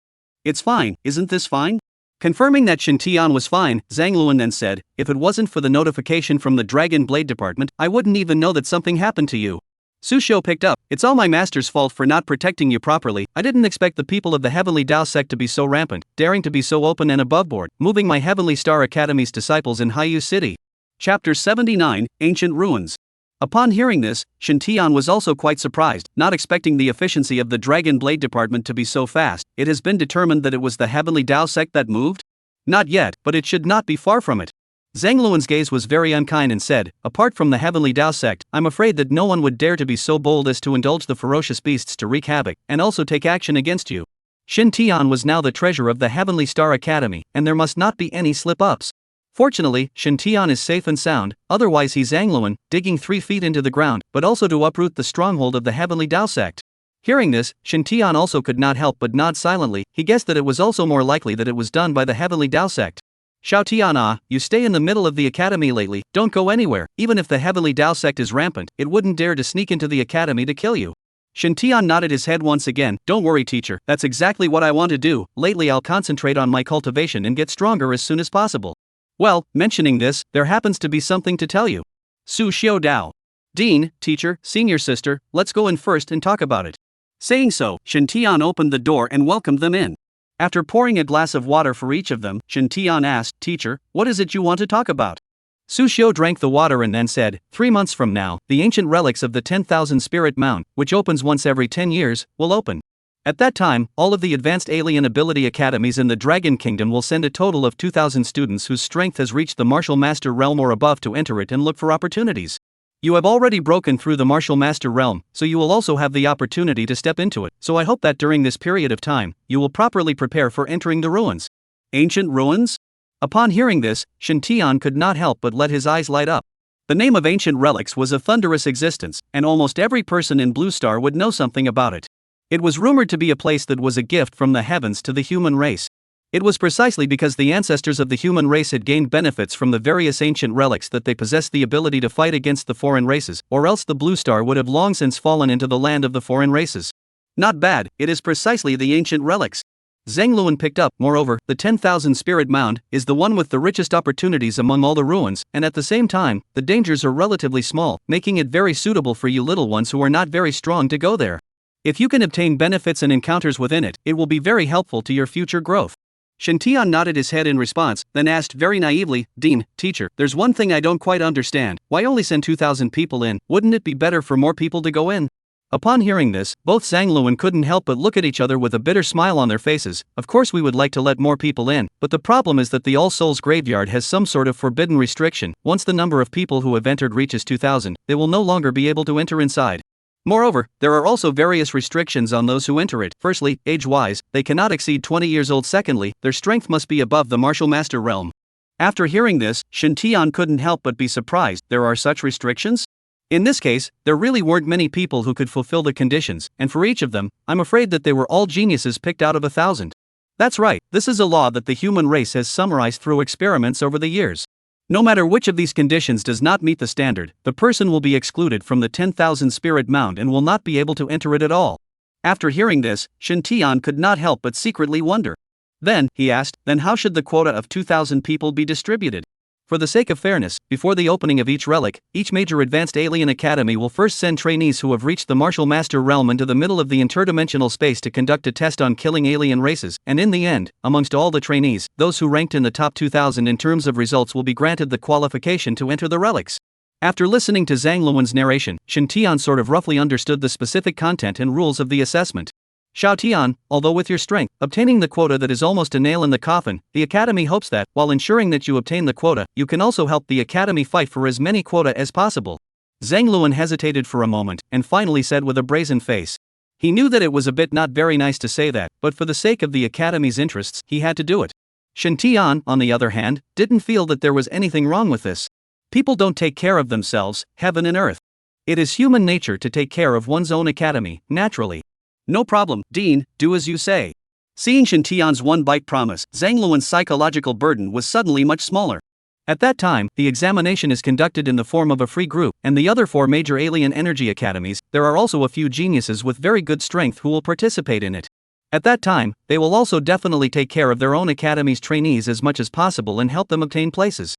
"It's fine, isn't this fine?" Confirming that Shin Tian was fine, Zhang Luan then said, "If it wasn't for the notification from the Dragon Blade Department, I wouldn't even know that something happened to you." Su Xiu picked up, "It's all my master's fault for not protecting you properly. I didn't expect the people of the Heavenly Dao sect to be so rampant, daring to be so open and aboveboard, moving my Heavenly Star Academy's disciples in Haiyu City." Chapter 79, Ancient Ruins. Upon hearing this, Shin Tian was also quite surprised, not expecting the efficiency of the Dragon Blade Department to be so fast. It has been determined that it was the Heavenly Dao sect that moved? Not yet, but it should not be far from it. Zhang Luan's gaze was very unkind and said, "Apart from the Heavenly Dao sect, I'm afraid that no one would dare to be so bold as to indulge the ferocious beasts to wreak havoc, and also take action against you." Shin Tian was now the treasurer of the Heavenly Star Academy, and there must not be any slip-ups. Fortunately, Shin Tian is safe and sound, otherwise he's Zhang Luan, digging 3 feet into the ground, but also to uproot the stronghold of the Heavenly Dao sect. Hearing this, Shin Tian also could not help but nod silently. He guessed that it was also more likely that it was done by the Heavenly Dao sect. "Xiao Tian, you stay in the middle of the academy lately, don't go anywhere. Even if the Heavenly Dao sect is rampant, it wouldn't dare to sneak into the academy to kill you." Shin Tian nodded his head once again. "Don't worry, teacher, that's exactly what I want to do. Lately I'll concentrate on my cultivation and get stronger as soon as possible." "Well, mentioning this, there happens to be something to tell you." Su Xiu Dao. "Dean, teacher, senior sister, let's go in first and talk about it." Saying so, Shin Tian opened the door and welcomed them in. After pouring a glass of water for each of them, Shin Tian asked, "Teacher, what is it you want to talk about?" Su Xiu drank the water and then said, 3 months from now, the ancient relics of the 10,000 Spirit Mound, which opens once every 10 years, will open. At that time, all of the advanced alien ability academies in the Dragon Kingdom will send a total of 2,000 students whose strength has reached the Martial Master Realm or above to enter it and look for opportunities. You have already broken through the Martial Master Realm, so you will also have the opportunity to step into it, so I hope that during this period of time, you will properly prepare for entering the ruins. Ancient ruins? Upon hearing this, Shin Tian could not help but let his eyes light up. The name of ancient relics was a thunderous existence, and almost every person in Blue Star would know something about it. It was rumored to be a place that was a gift from the heavens to the human race. It was precisely because the ancestors of the human race had gained benefits from the various ancient relics that they possessed the ability to fight against the foreign races, or else the Blue Star would have long since fallen into the land of the foreign races. Not bad, it is precisely the ancient relics. Zhang Luan picked up. Moreover, the 10,000 Spirit Mound is the one with the richest opportunities among all the ruins, and at the same time, the dangers are relatively small, making it very suitable for you little ones who are not very strong to go there. If you can obtain benefits and encounters within it, it will be very helpful to your future growth. Shin Tian nodded his head in response, then asked very naively, "Dean, teacher, there's one thing I don't quite understand. Why only send 2,000 people in? Wouldn't it be better for more people to go in?" Upon hearing this, both Zhang Luan couldn't help but look at each other with a bitter smile on their faces. Of course we would like to let more people in, but the problem is that the All Souls Graveyard has some sort of forbidden restriction. Once the number of people who have entered reaches 2,000, they will no longer be able to enter inside. Moreover, there are also various restrictions on those who enter it. Firstly, age-wise, they cannot exceed 20 years old. Secondly, their strength must be above the Martial Master Realm. After hearing this, Shin Tian couldn't help but be surprised. There are such restrictions? In this case, there really weren't many people who could fulfill the conditions, and for each of them, I'm afraid that they were all geniuses picked out of 1,000. That's right, this is a law that the human race has summarized through experiments over the years. No matter which of these conditions does not meet the standard, the person will be excluded from the 10,000 Spirit Mound and will not be able to enter it at all. After hearing this, Shin Tian could not help but secretly wonder. Then, he asked, then how should the quota of 2,000 people be distributed? For the sake of fairness, before the opening of each relic, each major advanced alien academy will first send trainees who have reached the Martial Master Realm into the middle of the interdimensional space to conduct a test on killing alien races, and in the end, amongst all the trainees, those who ranked in the top 2,000 in terms of results will be granted the qualification to enter the relics. After listening to Zhang Luan's narration, Shen Tian sort of roughly understood the specific content and rules of the assessment. Xiao Tian, although with your strength, obtaining the quota that is almost a nail in the coffin, the Academy hopes that, while ensuring that you obtain the quota, you can also help the Academy fight for as many quota as possible. Zhang Luan hesitated for a moment, and finally said with a brazen face. He knew that it was a bit not very nice to say that, but for the sake of the Academy's interests, he had to do it. Shen Tian, on the other hand, didn't feel that there was anything wrong with this. People don't take care of themselves, heaven and earth. It is human nature to take care of one's own academy, naturally. No problem, Dean, do as you say. Seeing Shen Tian's one-bite promise, Zhang Luan's psychological burden was suddenly much smaller. At that time, the examination is conducted in the form of a free group, and the other 4 major alien energy academies, there are also a few geniuses with very good strength who will participate in it. At that time, they will also definitely take care of their own academy's trainees as much as possible and help them obtain places.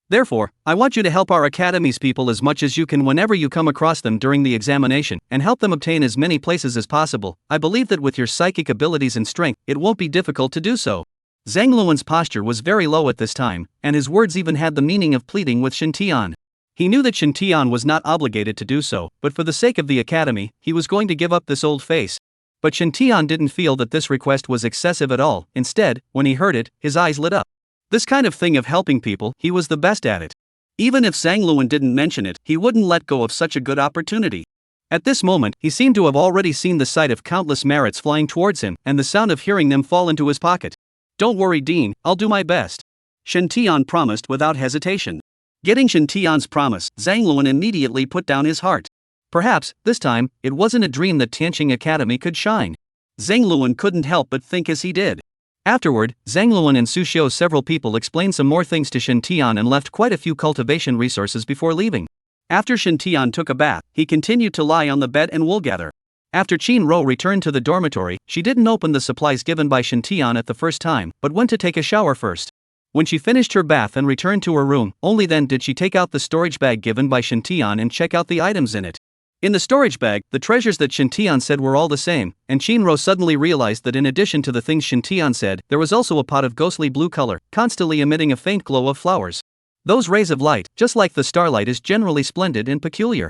Therefore, I want you to help our academy's people as much as you can whenever you come across them during the examination, and help them obtain as many places as possible. I believe that with your psychic abilities and strength, it won't be difficult to do so. Zhang Luan's posture was very low at this time, and his words even had the meaning of pleading with Shen Tian. He knew that Shen Tian was not obligated to do so, but for the sake of the academy, he was going to give up this old face. But Shen Tian didn't feel that this request was excessive at all. Instead, when he heard it, his eyes lit up. This kind of thing of helping people, he was the best at it. Even if Zhang Luan didn't mention it, he wouldn't let go of such a good opportunity. At this moment, he seemed to have already seen the sight of countless merits flying towards him, and the sound of hearing them fall into his pocket. Don't worry, Dean, I'll do my best. Shen Tian promised without hesitation. Getting Shen Tian's promise, Zhang Luan immediately put down his heart. Perhaps, this time, it wasn't a dream that Tianqing Academy could shine. Zhang Luan couldn't help but think as he did. Afterward, Zhang Luan and Su Xiu's several people explained some more things to Shen Tian and left quite a few cultivation resources before leaving. After Shen Tian took a bath, he continued to lie on the bed and wool gather. After Qin Ro returned to the dormitory, she didn't open the supplies given by Shen Tian at the first time, but went to take a shower first. When she finished her bath and returned to her room, only then did she take out the storage bag given by Shen Tian and check out the items in it. In the storage bag, the treasures that Shen Tian said were all the same, and Qin Ro suddenly realized that in addition to the things Shen Tian said, there was also a pot of ghostly blue color, constantly emitting a faint glow of flowers. Those rays of light, just like the starlight, is generally splendid and peculiar.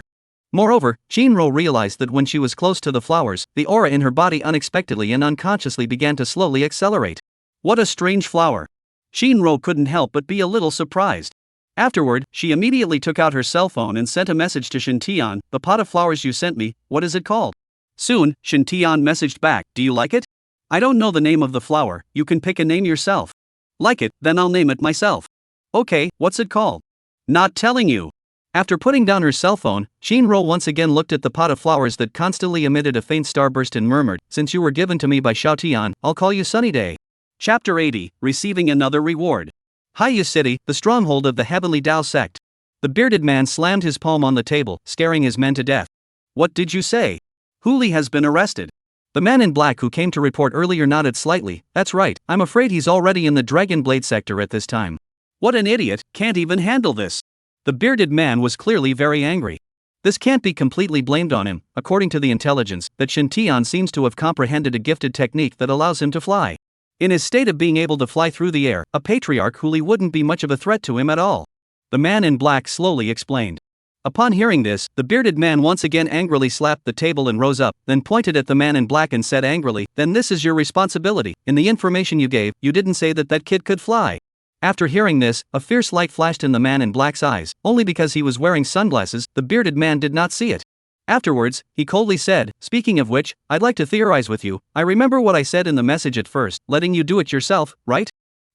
Moreover, Qin Ro realized that when she was close to the flowers, the aura in her body unexpectedly and unconsciously began to slowly accelerate. What a strange flower! Qin Ro couldn't help but be a little surprised. Afterward, she immediately took out her cell phone and sent a message to Shen Tian. The pot of flowers you sent me, what is it called? Soon, Shen Tian messaged back, do you like it? I don't know the name of the flower, you can pick a name yourself. Like it, then I'll name it myself. Okay, what's it called? Not telling you. After putting down her cell phone, Qin Ro once again looked at the pot of flowers that constantly emitted a faint starburst and murmured, since you were given to me by Xiao Tian, I'll call you Sunny Day. Chapter 80, Receiving Another Reward. Haiyu City, the stronghold of the Heavenly Tao sect. The bearded man slammed his palm on the table, scaring his men to death. What did you say? Huli has been arrested. The man in black who came to report earlier nodded slightly. That's right, I'm afraid he's already in the Dragon Blade sector at this time. What an idiot, can't even handle this. The bearded man was clearly very angry. This can't be completely blamed on him, according to the intelligence, that Shen Tian seems to have comprehended a gifted technique that allows him to fly. In his state of being able to fly through the air, a patriarch Huli wouldn't be much of a threat to him at all. The man in black slowly explained. Upon hearing this, the bearded man once again angrily slapped the table and rose up, then pointed at the man in black and said angrily, then this is your responsibility. In the information you gave, you didn't say that that kid could fly. After hearing this, a fierce light flashed in the man in black's eyes. Only because he was wearing sunglasses, the bearded man did not see it. Afterwards, he coldly said, speaking of which, I'd like to theorize with you. I remember what I said in the message at first, letting you do it yourself, right?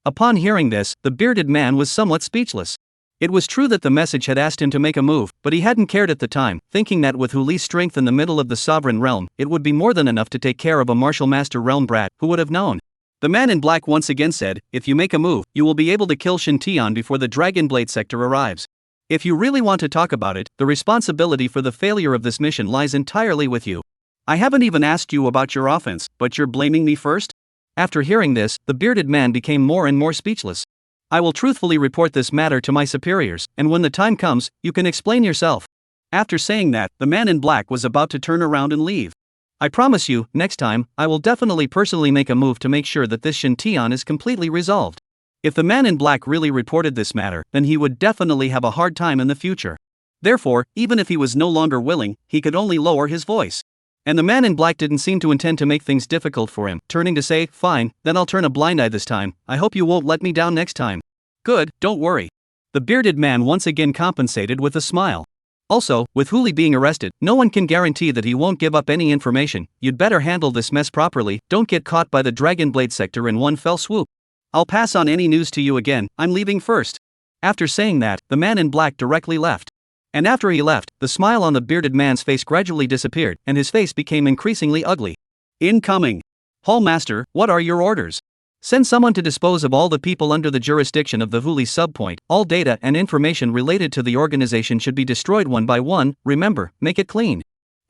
Upon hearing this, the bearded man was somewhat speechless. It was true that the message had asked him to make a move, but he hadn't cared at the time, thinking that with Huli's strength in the middle of the sovereign realm, it would be more than enough to take care of a martial master realm brat, who would have known. The man in black once again said, if you make a move, you will be able to kill Shen Tian before the Dragon Blade sector arrives. If you really want to talk about it, the responsibility for the failure of this mission lies entirely with you. I haven't even asked you about your offense, but you're blaming me first? After hearing this, the bearded man became more and more speechless. I will truthfully report this matter to my superiors, and when the time comes, you can explain yourself. After saying that, the man in black was about to turn around and leave. I promise you, next time, I will definitely personally make a move to make sure that this Shen Tian is completely resolved. If the man in black really reported this matter, then he would definitely have a hard time in the future. Therefore, even if he was no longer willing, he could only lower his voice. And the man in black didn't seem to intend to make things difficult for him, turning to say, "Fine, then I'll turn a blind eye this time. I hope you won't let me down next time." "Good, don't worry." The bearded man once again compensated with a smile. "Also, with Huli being arrested, no one can guarantee that he won't give up any information. You'd better handle this mess properly, don't get caught by the Dragon Blade sector in one fell swoop. I'll pass on any news to you again, I'm leaving first." After saying that, the man in black directly left. And after he left, the smile on the bearded man's face gradually disappeared, and his face became increasingly ugly. "Incoming. Hallmaster, what are your orders?" "Send someone to dispose of all the people under the jurisdiction of the Huli subpoint. All data and information related to the organization should be destroyed one by one, remember, make it clean."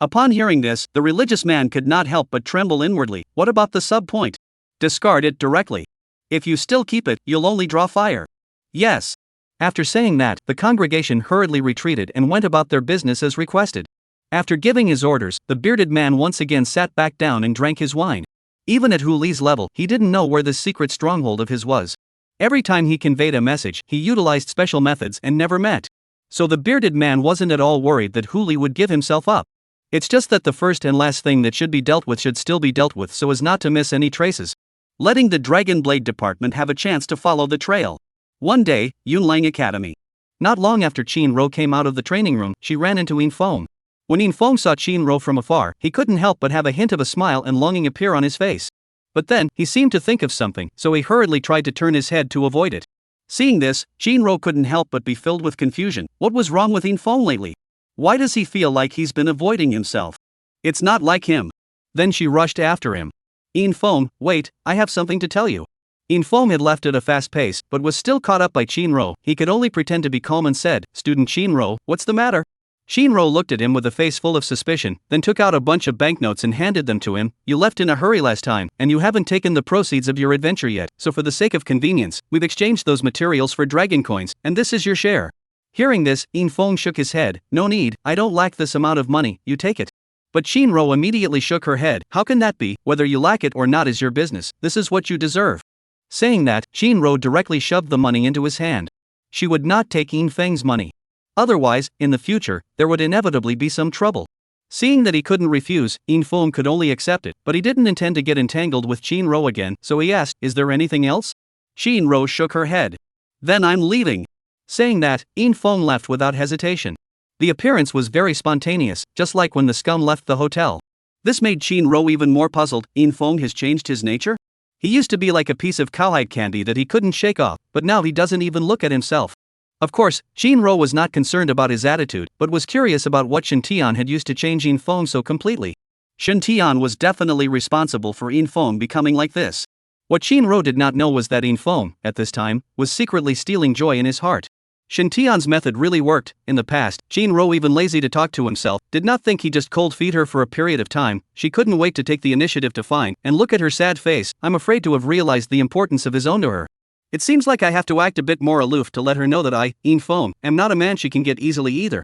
Upon hearing this, the religious man could not help but tremble inwardly. What about the subpoint? "Discard it directly. If you still keep it, you'll only draw fire." "Yes." After saying that, the congregation hurriedly retreated and went about their business as requested. After giving his orders, the bearded man once again sat back down and drank his wine. Even at Huli's level, he didn't know where this secret stronghold of his was. Every time he conveyed a message, he utilized special methods and never met. So the bearded man wasn't at all worried that Huli would give himself up. It's just that the first and last thing that should be dealt with should still be dealt with so as not to miss any traces. Letting the Dragon Blade department have a chance to follow the trail. One day, Yunlang Academy. Not long after Qin-ro came out of the training room, she ran into Yin-fong. When Yin-fong saw Qin-ro from afar, he couldn't help but have a hint of a smile and longing appear on his face. But then, he seemed to think of something, so he hurriedly tried to turn his head to avoid it. Seeing this, Qin-ro couldn't help but be filled with confusion. What was wrong with Yin-fong lately? Why does he feel like he's been avoiding himself? It's not like him. Then she rushed after him. "Yin-fong, wait, I have something to tell you." Yin-fong had left at a fast pace, but was still caught up by Qin-ro. He could only pretend to be calm and said, "Student Qin-ro, what's the matter?" Qin-ro looked at him with a face full of suspicion, then took out a bunch of banknotes and handed them to him. "You left in a hurry last time, and you haven't taken the proceeds of your adventure yet, so for the sake of convenience, we've exchanged those materials for dragon coins, and this is your share." Hearing this, Yin-fong shook his head. "No need, I don't lack this amount of money, you take it." But Qin-ro immediately shook her head. "How can that be? Whether you lack it or not is your business, this is what you deserve." Saying that, Qin-ro directly shoved the money into his hand. She would not take Yin-feng's money. Otherwise, in the future, there would inevitably be some trouble. Seeing that he couldn't refuse, Yin-feng could only accept it, but he didn't intend to get entangled with Qin-ro again, so he asked, "Is there anything else?" Qin-ro shook her head. "Then I'm leaving." Saying that, Yin-feng left without hesitation. The appearance was very spontaneous, just like when the scum left the hotel. This made Qin-ro even more puzzled. Yin-feng has changed his nature? He used to be like a piece of cowhide candy that he couldn't shake off, but now he doesn't even look at himself. Of course, Qin-ro was not concerned about his attitude, but was curious about what Shen-tian had used to change Yin-feng so completely. Shen-tian was definitely responsible for Yin-feng becoming like this. What Qin-ro did not know was that Yin-feng, at this time, was secretly stealing joy in his heart. Shen-tian's method really worked. In the past, Qin-ro, even lazy to talk to himself, did not think he just cold feed her for a period of time. She couldn't wait to take the initiative to find, and look at her sad face. I'm afraid to have realized the importance of his own to her. It seems like I have to act a bit more aloof to let her know that I, Yin-feng, am not a man she can get easily either.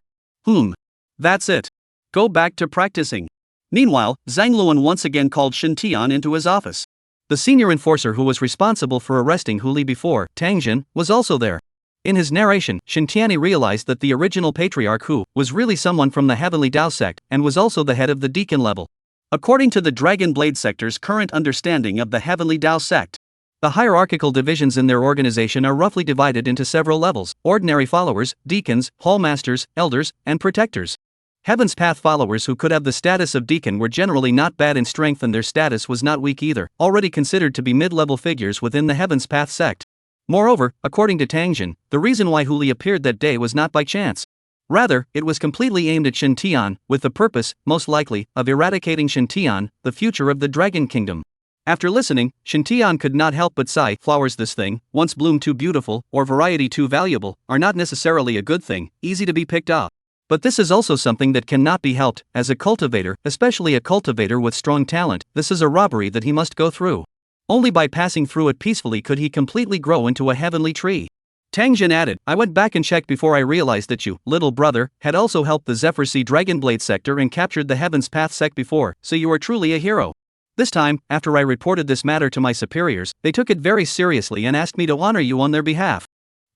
That's it. Go back to practicing. Meanwhile, Zhang Luan once again called Shen-tian into his office. The senior enforcer who was responsible for arresting Huli before, Tang Jin, was also there. In his narration, Shen-tian realized that the original patriarch Hu was really someone from the Heavenly Dao sect and was also the head of the deacon level. According to the Dragon Blade sector's current understanding of the Heavenly Dao sect, the hierarchical divisions in their organization are roughly divided into several levels: ordinary followers, deacons, hallmasters, elders, and protectors. Heaven's Path followers who could have the status of deacon were generally not bad in strength, and their status was not weak either, already considered to be mid-level figures within the Heaven's Path sect. Moreover, according to Tang Jin, the reason why Huli appeared that day was not by chance. Rather, it was completely aimed at Shen-tian, with the purpose, most likely, of eradicating Shen-tian, the future of the Dragon Kingdom. After listening, Shen-tian could not help but sigh. Flowers this thing, once bloomed too beautiful, or variety too valuable, are not necessarily a good thing, easy to be picked up. But this is also something that cannot be helped. As a cultivator, especially a cultivator with strong talent, this is a robbery that he must go through. Only by passing through it peacefully could he completely grow into a heavenly tree. Tang Jin added, "I went back and checked before I realized that you, little brother, had also helped the Zephyr Sea Dragon Blade sector and captured the Heaven's Path sect before, so you are truly a hero." This time, after I reported this matter to my superiors, they took it very seriously and asked me to honor you on their behalf.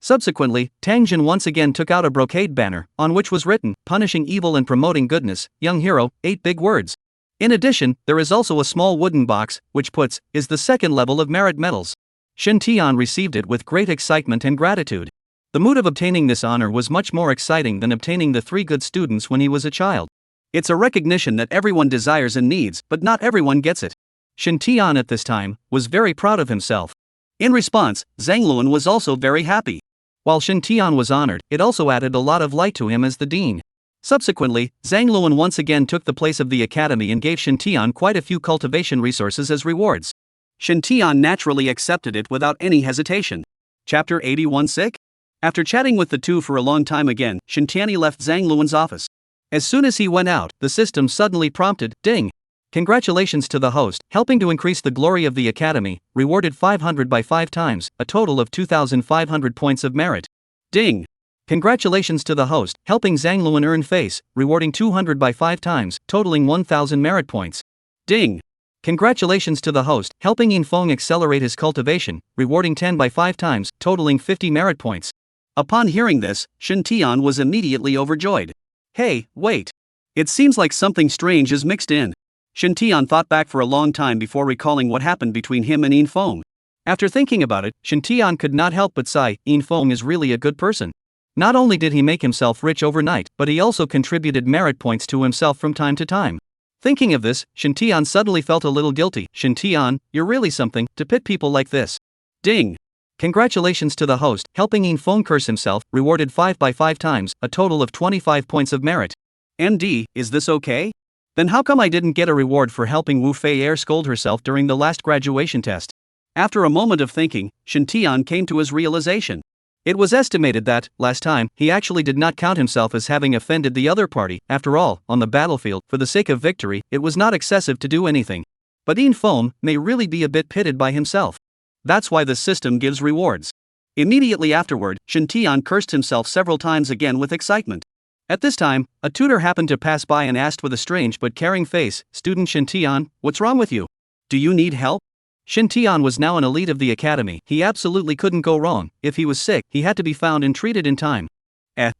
Subsequently, Tang Jin once again took out a brocade banner, on which was written, "Punishing evil and promoting goodness, young hero, 8 big words." In addition, there is also a small wooden box, which puts, is the second level of merit medals. Shin Tian received it with great excitement and gratitude. The mood of obtaining this honor was much more exciting than obtaining the 3 good students when he was a child. It's a recognition that everyone desires and needs, but not everyone gets it. Shin Tian at this time was very proud of himself. In response, Zhang Luan was also very happy. While Shin Tian was honored, it also added a lot of light to him as the dean. Subsequently, Zhang Luan once again took the place of the academy and gave Shin Tian quite a few cultivation resources as rewards. Shin Tian naturally accepted it without any hesitation. Chapter 81 Sick? After chatting with the two for a long time again, Shin Tian left Zhang Luan's office. As soon as he went out, the system suddenly prompted, "Ding! Congratulations to the host, helping to increase the glory of the academy, rewarded 500 by 5 times, a total of 2,500 points of merit. Ding! Congratulations to the host, helping Zhang Luan earn face, rewarding 200 by 5 times, totaling 1,000 merit points. Ding! Congratulations to the host, helping Yin Feng accelerate his cultivation, rewarding 10 by 5 times, totaling 50 merit points." Upon hearing this, Shin Tian was immediately overjoyed. Hey, wait! It seems like something strange is mixed in. Shin Tian thought back for a long time before recalling what happened between him and Yin Feng. After thinking about it, Shin Tian could not help but sigh. Yin Feng is really a good person. Not only did he make himself rich overnight, but he also contributed merit points to himself from time to time. Thinking of this, Shin Tian suddenly felt a little guilty. Shin Tian, you're really something, to pit people like this. Ding! Congratulations to the host, helping Yin Feng curse himself, rewarded 5 by 5 times, a total of 25 points of merit. MD, is this okay? Then how come I didn't get a reward for helping Wu Fei air scold herself during the last graduation test? After a moment of thinking, Shin Tian came to his realization. It was estimated that, last time, he actually did not count himself as having offended the other party. After all, on the battlefield, for the sake of victory, it was not excessive to do anything. But Yin Feng may really be a bit pitted by himself. That's why the system gives rewards. Immediately afterward, Shin Tian cursed himself several times again with excitement. At this time, a tutor happened to pass by and asked with a strange but caring face, "Student Shin Tian, what's wrong with you? Do you need help?" Shin Tian was now an elite of the academy. He absolutely couldn't go wrong. If he was sick, he had to be found and treated in time.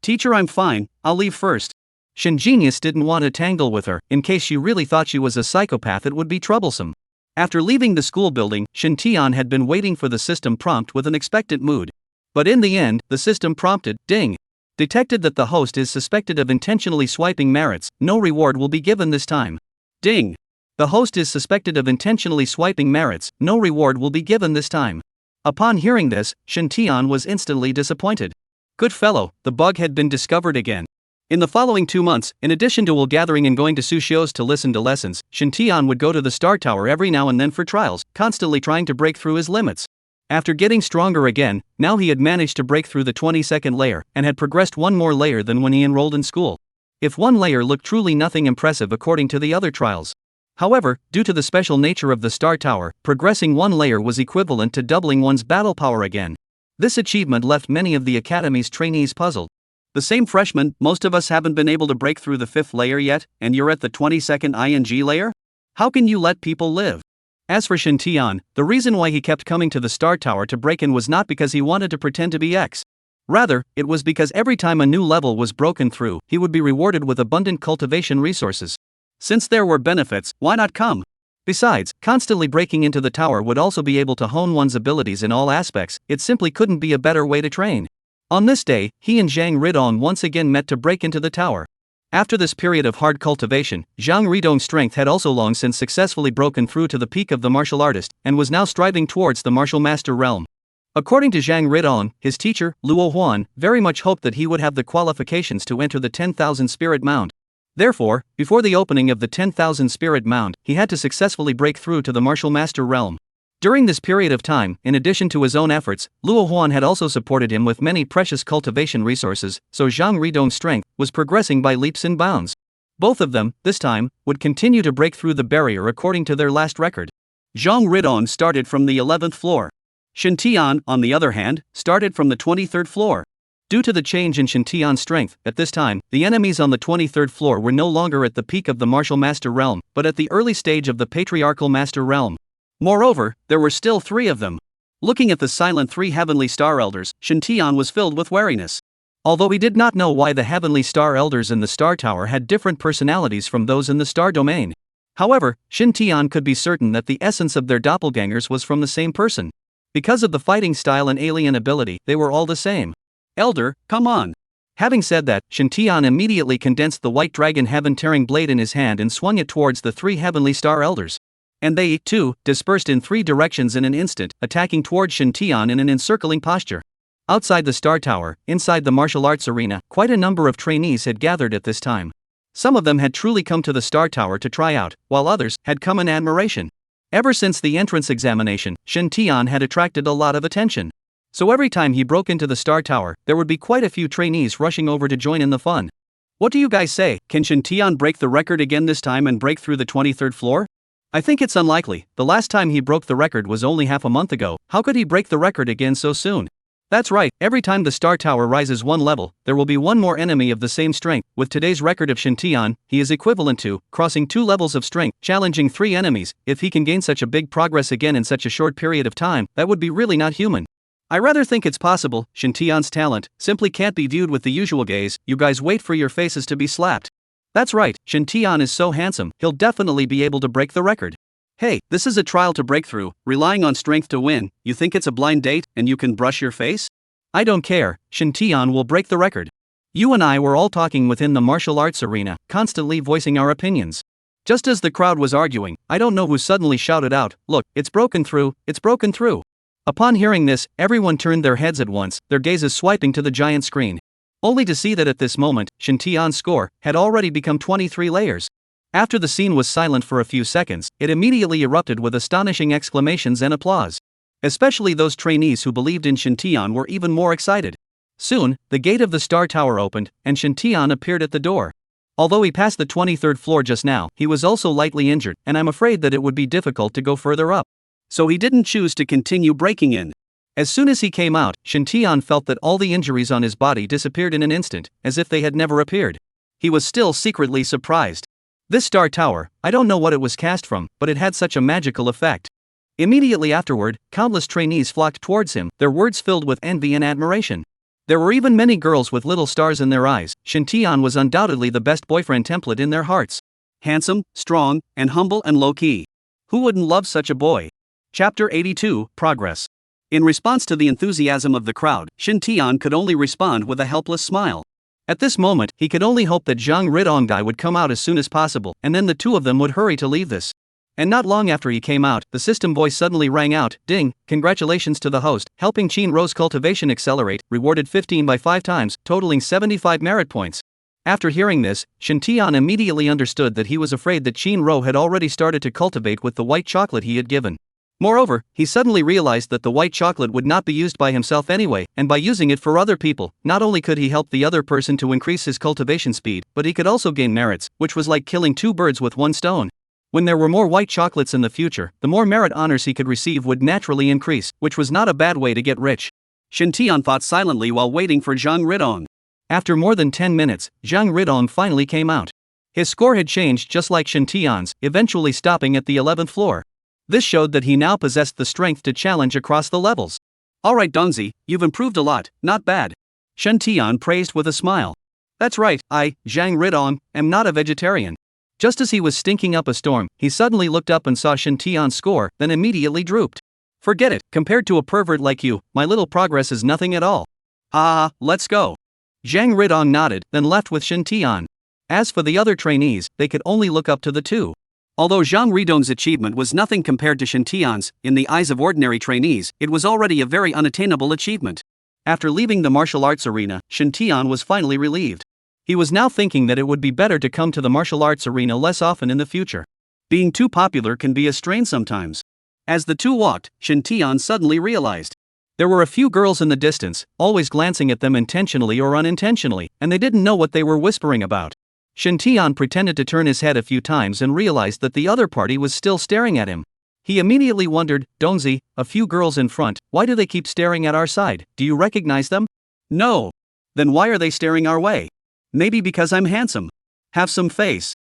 Teacher, I'm fine, I'll leave first. Shin Genius didn't want to tangle with her. In case she really thought she was a psychopath, it would be troublesome. After leaving the school building, Shin Tian had been waiting for the system prompt with an expectant mood. But in the end, the system prompted, "Ding! Detected that the host is suspected of intentionally swiping merits, no reward will be given this time. Ding! The host is suspected of intentionally swiping merits, no reward will be given this time." Upon hearing this, Shin Tian was instantly disappointed. Good fellow, the bug had been discovered again. In the following 2 months, in addition to wool gathering and going to sushios to listen to lessons, Shin Tian would go to the Star Tower every now and then for trials, constantly trying to break through his limits. After getting stronger again, now he had managed to break through the 22nd layer, and had progressed one more layer than when he enrolled in school. If one layer looked truly nothing impressive according to the other trials. However, due to the special nature of the Star Tower, progressing one layer was equivalent to doubling one's battle power again. This achievement left many of the Academy's trainees puzzled. The same freshman, most of us haven't been able to break through the 5th layer yet, and you're at the 22nd ING layer? How can you let people live? As for Shin Tian, the reason why he kept coming to the Star Tower to break in was not because he wanted to pretend to be X. Rather, it was because every time a new level was broken through, he would be rewarded with abundant cultivation resources. Since there were benefits, why not come? Besides, constantly breaking into the tower would also be able to hone one's abilities in all aspects. It simply couldn't be a better way to train. On this day, he and Zhang Ridong once again met to break into the tower. After this period of hard cultivation, Zhang Ridong's strength had also long since successfully broken through to the peak of the martial artist, and was now striving towards the martial master realm. According to Zhang Ridong, his teacher, Luo Huan, very much hoped that he would have the qualifications to enter the 10,000 Spirit Mound. Therefore, before the opening of the 10,000 Spirit Mound, he had to successfully break through to the martial master realm. During this period of time, in addition to his own efforts, Luo Huan had also supported him with many precious cultivation resources, so Zhang Ridong's strength was progressing by leaps and bounds. Both of them, this time, would continue to break through the barrier according to their last record. Zhang Ridong started from the 11th floor. Shin Tian, on the other hand, started from the 23rd floor. Due to the change in Shin Tian's strength, at this time, the enemies on the 23rd floor were no longer at the peak of the martial master realm, but at the early stage of the patriarchal master realm. Moreover, there were still 3 of them. Looking at the silent three heavenly star elders, Shin Tian was filled with wariness. Although he did not know why the heavenly star elders in the star tower had different personalities from those in the star domain. However, Shin Tian could be certain that the essence of their doppelgangers was from the same person. Because of the fighting style and alien ability, they were all the same. Elder, come on. Having said that, Shin Tian immediately condensed the white dragon heaven-tearing blade in his hand and swung it towards the three heavenly star elders. And they, too, dispersed in three directions in an instant, attacking towards Shin Tian in an encircling posture. Outside the star tower, inside the martial arts arena, quite a number of trainees had gathered at this time. Some of them had truly come to the star tower to try out, while others had come in admiration. Ever since the entrance examination, Shin Tian had attracted a lot of attention. So every time he broke into the star tower, there would be quite a few trainees rushing over to join in the fun. What do you guys say? Can Shin Tian break the record again this time and break through the 23rd floor? I think it's unlikely. The last time he broke the record was only half a month ago. How could he break the record again so soon? That's right, every time the star tower rises one level, there will be one more enemy of the same strength. With today's record of Shin Tian, he is equivalent to crossing 2 levels of strength, challenging 3 enemies. If he can gain such a big progress again in such a short period of time, that would be really not human. I rather think it's possible. Shin Tian's talent simply can't be viewed with the usual gaze. You guys wait for your faces to be slapped. That's right, Shin Tian is so handsome, he'll definitely be able to break the record. Hey, this is a trial to break through, relying on strength to win. You think it's a blind date, and you can brush your face? I don't care, Shin Tian will break the record. You and I were all talking within the martial arts arena, constantly voicing our opinions. Just as the crowd was arguing, I don't know who suddenly shouted out, "Look, it's broken through, it's broken through." Upon hearing this, everyone turned their heads at once, their gazes swiping to the giant screen. Only to see that at this moment, Shin Tian's score had already become 23 layers. After the scene was silent for a few seconds, it immediately erupted with astonishing exclamations and applause. Especially those trainees who believed in Shin Tian were even more excited. Soon, the gate of the star tower opened, and Shin Tian appeared at the door. Although he passed the 23rd floor just now, he was also lightly injured, and I'm afraid that it would be difficult to go further up. So he didn't choose to continue breaking in. As soon as he came out, Shin Tian felt that all the injuries on his body disappeared in an instant, as if they had never appeared. He was still secretly surprised. This star tower, I don't know what it was cast from, but it had such a magical effect. Immediately afterward, countless trainees flocked towards him, their words filled with envy and admiration. There were even many girls with little stars in their eyes. Shin Tian was undoubtedly the best boyfriend template in their hearts. Handsome, strong, and humble and low-key. Who wouldn't love such a boy? Chapter 82, Progress. In response to the enthusiasm of the crowd, Shin Tian could only respond with a helpless smile. At this moment, he could only hope that Zhang Ridongdai would come out as soon as possible, and then the two of them would hurry to leave this. And not long after he came out, the system voice suddenly rang out, "Ding, congratulations to the host, helping Qin Ro's cultivation accelerate, rewarded 15 by 5 times, totaling 75 merit points." After hearing this, Shin Tian immediately understood that he was afraid that Qin Ro had already started to cultivate with the white chocolate he had given. Moreover, he suddenly realized that the white chocolate would not be used by himself anyway, and by using it for other people, not only could he help the other person to increase his cultivation speed, but he could also gain merits, which was like killing 2 birds with 1 stone. When there were more white chocolates in the future, the more merit honors he could receive would naturally increase, which was not a bad way to get rich. Shin Tian thought silently while waiting for Zhang Ridong. After more than 10 minutes, Zhang Ridong finally came out. His score had changed just like Shin Tian's, eventually stopping at the 11th floor. This showed that he now possessed the strength to challenge across the levels. "Alright Dongzi, you've improved a lot, not bad." Shin Tian praised with a smile. "That's right, I, Zhang Ridong, am not a vegetarian." Just as he was stinking up a storm, he suddenly looked up and saw Shin Tian's score, then immediately drooped. "Forget it, compared to a pervert like you, my little progress is nothing at all." Let's go." Zhang Ridong nodded, then left with Shin Tian. As for the other trainees, they could only look up to the two. Although Zhang Ridong's achievement was nothing compared to Shin Tian's, in the eyes of ordinary trainees, it was already a very unattainable achievement. After leaving the martial arts arena, Shin Tian was finally relieved. He was now thinking that it would be better to come to the martial arts arena less often in the future. Being too popular can be a strain sometimes. As the two walked, Shin Tian suddenly realized. There were a few girls in the distance, always glancing at them intentionally or unintentionally, and they didn't know what they were whispering about. Shin Tian pretended to turn his head a few times and realized that the other party was still staring at him. He immediately wondered, "Dongzi, a few girls in front, why do they keep staring at our side? Do you recognize them?" "No." "Then why are they staring our way?" "Maybe because I'm handsome. Have some face."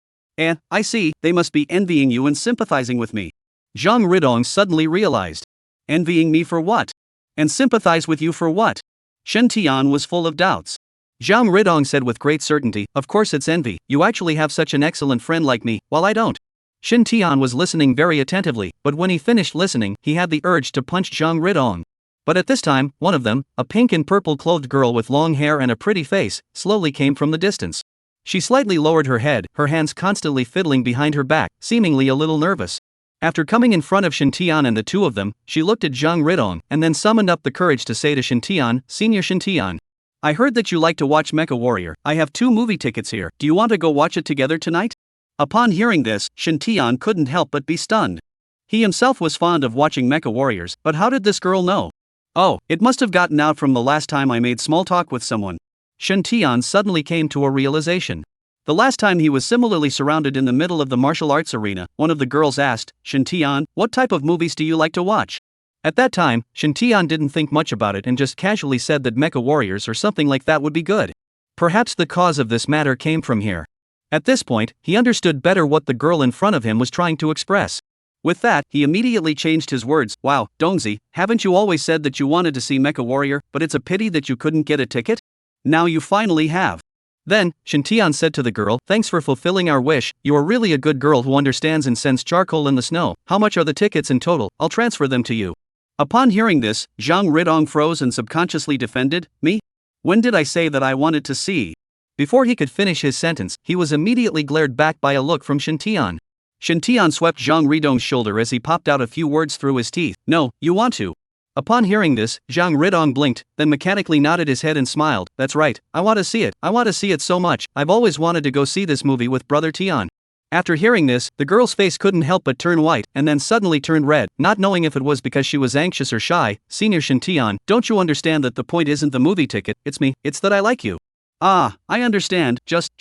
I see, they must be envying you and sympathizing with me." Zhang Ridong suddenly realized. Envying me for what? And sympathize with you for what? Shen Tian was full of doubts. Zhang Ridong said with great certainty, of course it's envy, you actually have such an excellent friend like me, while I don't. Shen Tian was listening very attentively, but when he finished listening, he had the urge to punch Zhang Ridong. But at this time, one of them, a pink and purple clothed girl with long hair and a pretty face, slowly came from the distance. She slightly lowered her head, her hands constantly fiddling behind her back, seemingly a little nervous. After coming in front of Shen Tian and the two of them, she looked at Zhang Ridong and then summoned up the courage to say to Shen Tian, Senior Shen Tian, I heard that you like to watch Mecha Warrior. I have 2 movie tickets here. Do you want to go watch it together tonight? Upon hearing this, Shen Tian couldn't help but be stunned. He himself was fond of watching Mecha Warriors, but how did this girl know? Oh, it must have gotten out from the last time I made small talk with someone. Shen Tian suddenly came to a realization. The last time he was similarly surrounded in the middle of the martial arts arena, one of the girls asked, Shen Tian, what type of movies do you like to watch? At that time, Shen Tian didn't think much about it and just casually said that Mecha Warriors or something like that would be good. Perhaps the cause of this matter came from here. At this point, he understood better what the girl in front of him was trying to express. With that, he immediately changed his words. Wow, Dongzi, haven't you always said that you wanted to see Mecha Warrior, but it's a pity that you couldn't get a ticket? Now you finally have. Then, Shen Tian said to the girl, thanks for fulfilling our wish, you are really a good girl who understands and sends charcoal in the snow. How much are the tickets in total? I'll transfer them to you. Upon hearing this, Zhang Ridong froze and subconsciously defended, me? When did I say that I wanted to see? Before he could finish his sentence, he was immediately glared back by a look from Shen Tian. Shen Tian swept Zhang Ridong's shoulder as he popped out a few words through his teeth. No, you want to. Upon hearing this, Zhang Ridong blinked, then mechanically nodded his head and smiled. That's right, I want to see it. I want to see it so much. I've always wanted to go see this movie with Brother Tian. After hearing this, the girl's face couldn't help but turn white and then suddenly turned red, not knowing if it was because she was anxious or shy. Senior Shen Tian, don't you understand that the point isn't the movie ticket, it's me, it's that I like you. Ah, I understand, just.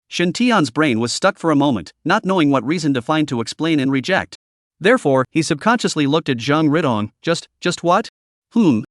Shen Tian's brain was stuck for a moment, not knowing what reason to find to explain and reject. Therefore, he subconsciously looked at Zhang Ridong, just what? Zhang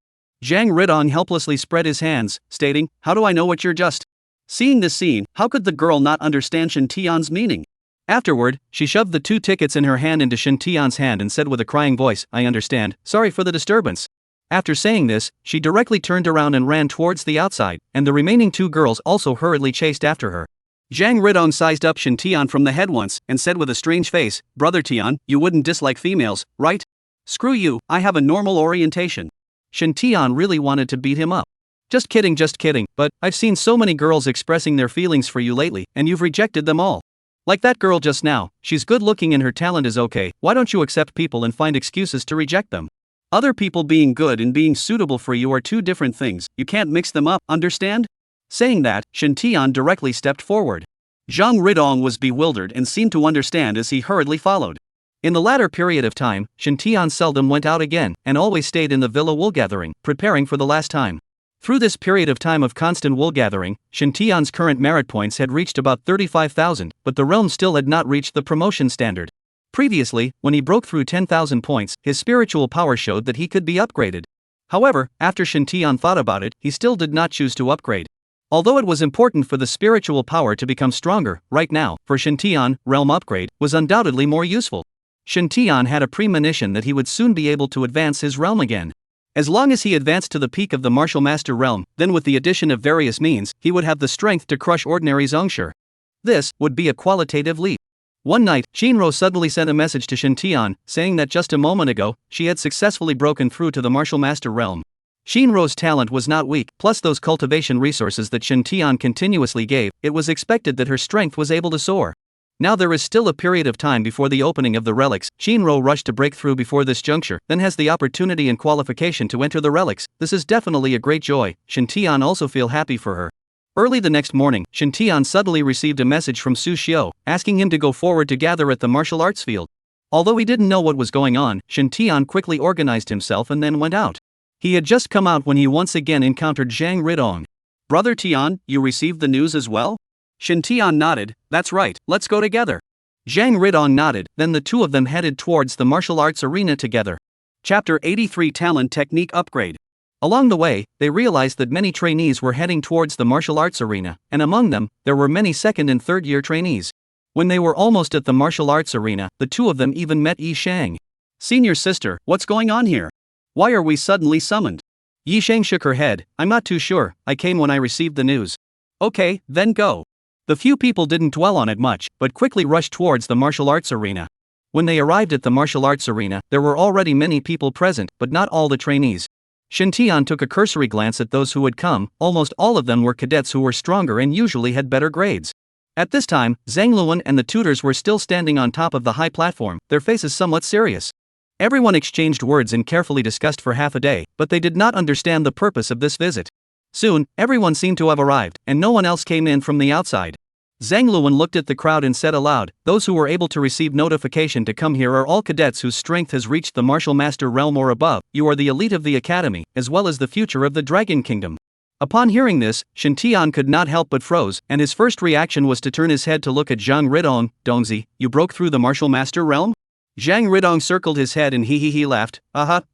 Ridong helplessly spread his hands, stating, how do I know what you're just? Seeing this scene, how could the girl not understand Shen Tian's meaning? Afterward, she shoved the 2 tickets in her hand into Shen Tian's hand and said with a crying voice, I understand, sorry for the disturbance. After saying this, she directly turned around and ran towards the outside, and the remaining 2 girls also hurriedly chased after her. Zhang Ridong sized up Shen Tian from the head once and said with a strange face, Brother Tian, you wouldn't dislike females, right? Screw you, I have a normal orientation. Shen Tian really wanted to beat him up. Just kidding, but I've seen so many girls expressing their feelings for you lately, and you've rejected them all. Like that girl just now, she's good looking and her talent is okay, why don't you accept people and find excuses to reject them? Other people being good and being suitable for you are 2 different things, you can't mix them up, understand? Saying that, Shen Tian directly stepped forward. Zhang Ridong was bewildered and seemed to understand as he hurriedly followed. In the latter period of time, Shen Tian seldom went out again, and always stayed in the villa wool gathering, preparing for the last time. Through this period of time of constant wool gathering, Shen Tian's current merit points had reached about 35,000, but the realm still had not reached the promotion standard. Previously, when he broke through 10,000 points, his spiritual power showed that he could be upgraded. However, after Shen Tian thought about it, he still did not choose to upgrade. Although it was important for the spiritual power to become stronger, right now, for Shen Tian, realm upgrade was undoubtedly more useful. Shen Tian had a premonition that he would soon be able to advance his realm again. As long as he advanced to the peak of the martial master realm, then with the addition of various means, he would have the strength to crush ordinary Zongshi. This would be a qualitative leap. One night, Shinro suddenly sent a message to Shen Tian, saying that just a moment ago, she had successfully broken through to the martial master realm. Shinro's talent was not weak, plus those cultivation resources that Shen Tian continuously gave, it was expected that her strength was able to soar. Now there is still a period of time before the opening of the relics. Shinro rushed to break through before this juncture, then has the opportunity and qualification to enter the relics. This is definitely a great joy. Shen Tian also feel happy for her. Early the next morning, Shen Tian suddenly received a message from Su Xiao, asking him to go forward to gather at the martial arts field. Although he didn't know what was going on, Shen Tian quickly organized himself and then went out. He had just come out when he once again encountered Zhang Ridong. Brother Tian, you received the news as well? Shen Tian nodded, that's right, let's go together. Zhang Ridong nodded, then the 2 of them headed towards the martial arts arena together. Chapter 83 Talent Technique Upgrade. Along the way, they realized that many trainees were heading towards the martial arts arena, and among them, there were many 2nd and 3rd year trainees. When they were almost at the martial arts arena, the 2 of them even met Yi Shang. Senior sister, what's going on here? Why are we suddenly summoned? Yisheng shook her head. I'm not too sure, I came when I received the news. Okay, then go. The few people didn't dwell on it much, but quickly rushed towards the martial arts arena. When they arrived at the martial arts arena, there were already many people present, but not all the trainees. Shintian took a cursory glance at those who had come. Almost all of them were cadets who were stronger and usually had better grades. At this time, Zhang Luan and the tutors were still standing on top of the high platform, their faces somewhat serious. Everyone exchanged words and carefully discussed for half a day, but they did not understand the purpose of this visit. Soon, everyone seemed to have arrived, and no one else came in from the outside. Zhang Luan looked at the crowd and said aloud, those who were able to receive notification to come here are all cadets whose strength has reached the martial master realm or above. You are the elite of the academy, as well as the future of the Dragon Kingdom. Upon hearing this, Shintian could not help but froze, and his first reaction was to turn his head to look at Zhang Ridong. Dongzi, you broke through the martial master realm? Zhang Ridong circled his head and he laughed.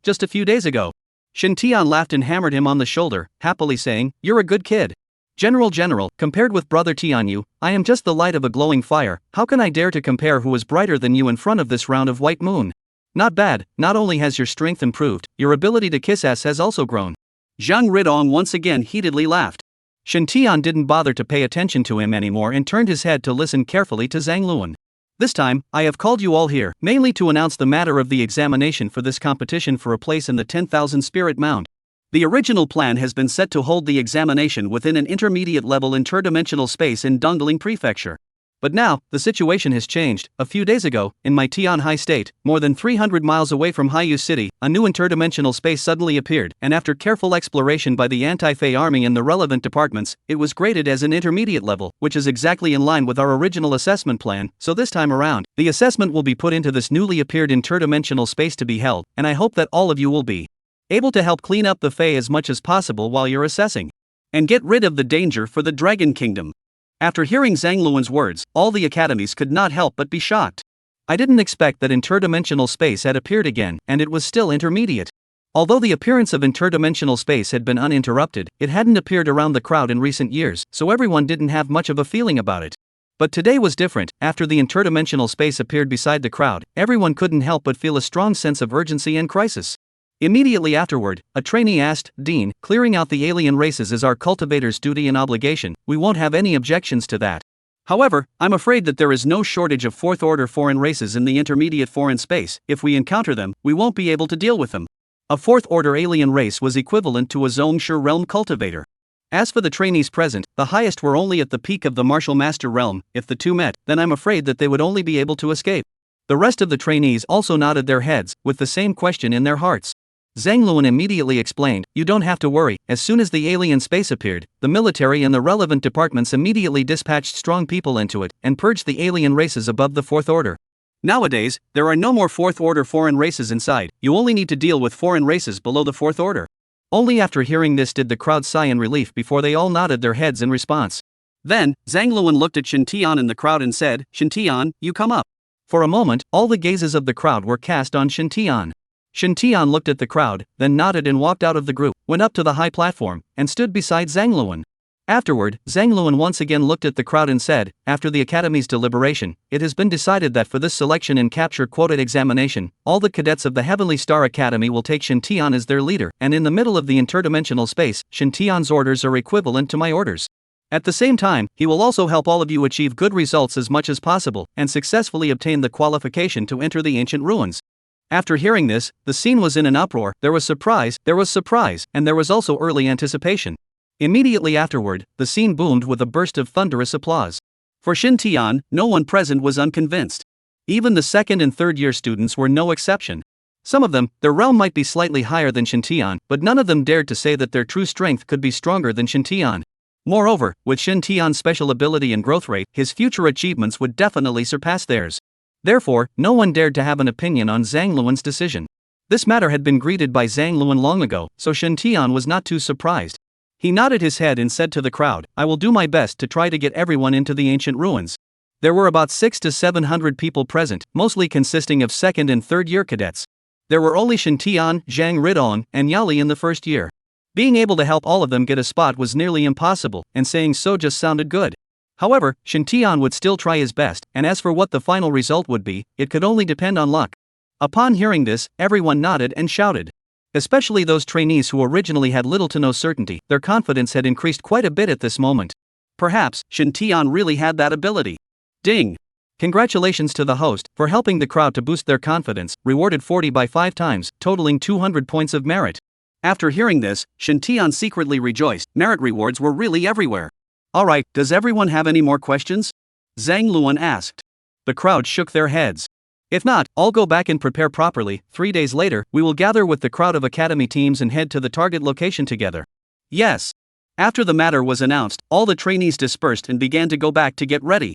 Just a few days ago. Shintian laughed and hammered him on the shoulder, happily saying, you're a good kid. General, compared with brother Tianyu, I am just the light of a glowing fire. How can I dare to compare who is brighter than you in front of this round of white moon? Not bad, not only has your strength improved, your ability to kiss ass has also grown. Zhang Ridong once again heatedly laughed. Shintian didn't bother to pay attention to him anymore and turned his head to listen carefully to Zhang Luan. This time, I have called you all here, mainly to announce the matter of the examination for this competition for a place in the 10,000 Spirit Mound. The original plan has been set to hold the examination within an intermediate-level interdimensional space in Dongling Prefecture. But now, the situation has changed. A few days ago, in my Tianhai state, more than 300 miles away from Haiyu City, a new interdimensional space suddenly appeared, and after careful exploration by the Anti-Fey Army and the relevant departments, it was graded as an intermediate level, which is exactly in line with our original assessment plan. So this time around, the assessment will be put into this newly appeared interdimensional space to be held, and I hope that all of you will be able to help clean up the Fey as much as possible while you're assessing, and get rid of the danger for the Dragon Kingdom. After hearing Zhang Luan's words, all the academies could not help but be shocked. I didn't expect that interdimensional space had appeared again, and it was still intermediate. Although the appearance of interdimensional space had been uninterrupted, it hadn't appeared around the crowd in recent years, so everyone didn't have much of a feeling about it. But today was different. After the interdimensional space appeared beside the crowd, everyone couldn't help but feel a strong sense of urgency and crisis. Immediately afterward, a trainee asked, Dean, clearing out the alien races is our cultivator's duty and obligation. We won't have any objections to that. However, I'm afraid that there is no shortage of fourth-order foreign races in the intermediate foreign space. If we encounter them, we won't be able to deal with them. A fourth-order alien race was equivalent to a Zhongshe realm cultivator. As for the trainees present, the highest were only at the peak of the martial master realm. If the two met, then I'm afraid that they would only be able to escape. The rest of the trainees also nodded their heads, with the same question in their hearts. Zhang Luan immediately explained, you don't have to worry. As soon as the alien space appeared, the military and the relevant departments immediately dispatched strong people into it, and purged the alien races above the fourth order. Nowadays, there are no more fourth order foreign races inside, you only need to deal with foreign races below the fourth order. Only after hearing this did the crowd sigh in relief before they all nodded their heads in response. Then, Zhang Luan looked at Shintian in the crowd and said, Shintian, you come up. For a moment, all the gazes of the crowd were cast on Shintian. Shintian looked at the crowd, then nodded and walked out of the group, went up to the high platform, and stood beside Zhang Luan. Afterward, Zhang Luan once again looked at the crowd and said, after the Academy's deliberation, it has been decided that for this selection and capture quota examination, all the cadets of the Heavenly Star Academy will take Shintian as their leader, and in the middle of the interdimensional space, Shintian's orders are equivalent to my orders. At the same time, he will also help all of you achieve good results as much as possible, and successfully obtain the qualification to enter the ancient ruins. After hearing this, the scene was in an uproar. There was surprise, and there was also early anticipation. Immediately afterward, the scene boomed with a burst of thunderous applause. For Shintian, no one present was unconvinced. Even the second and third year students were no exception. Some of them, their realm might be slightly higher than Shintian, but none of them dared to say that their true strength could be stronger than Shintian. Moreover, with Shintian's special ability and growth rate, his future achievements would definitely surpass theirs. Therefore, no one dared to have an opinion on Zhang Luan's decision. This matter had been greeted by Zhang Luan long ago, so Shintian was not too surprised. He nodded his head and said to the crowd, I will do my best to try to get everyone into the ancient ruins. There were about 600 to 700 people present, mostly consisting of second and third year cadets. There were only Shintian, Zhang Ridong, and Yali in the first year. Being able to help all of them get a spot was nearly impossible, and saying so just sounded good. However, Shintian would still try his best, and as for what the final result would be, it could only depend on luck. Upon hearing this, everyone nodded and shouted. Especially those trainees who originally had little to no certainty, their confidence had increased quite a bit at this moment. Perhaps Shin Tian really had that ability. Ding! Congratulations to the host for helping the crowd to boost their confidence, rewarded 40 by 5 times, totaling 200 points of merit. After hearing this, Shin Tian secretly rejoiced. Merit rewards were really everywhere. Alright, does everyone have any more questions? Zhang Luan asked. The crowd shook their heads. If not, I'll go back and prepare properly. 3 days later, we will gather with the crowd of academy teams and head to the target location together. Yes. After the matter was announced, all the trainees dispersed and began to go back to get ready.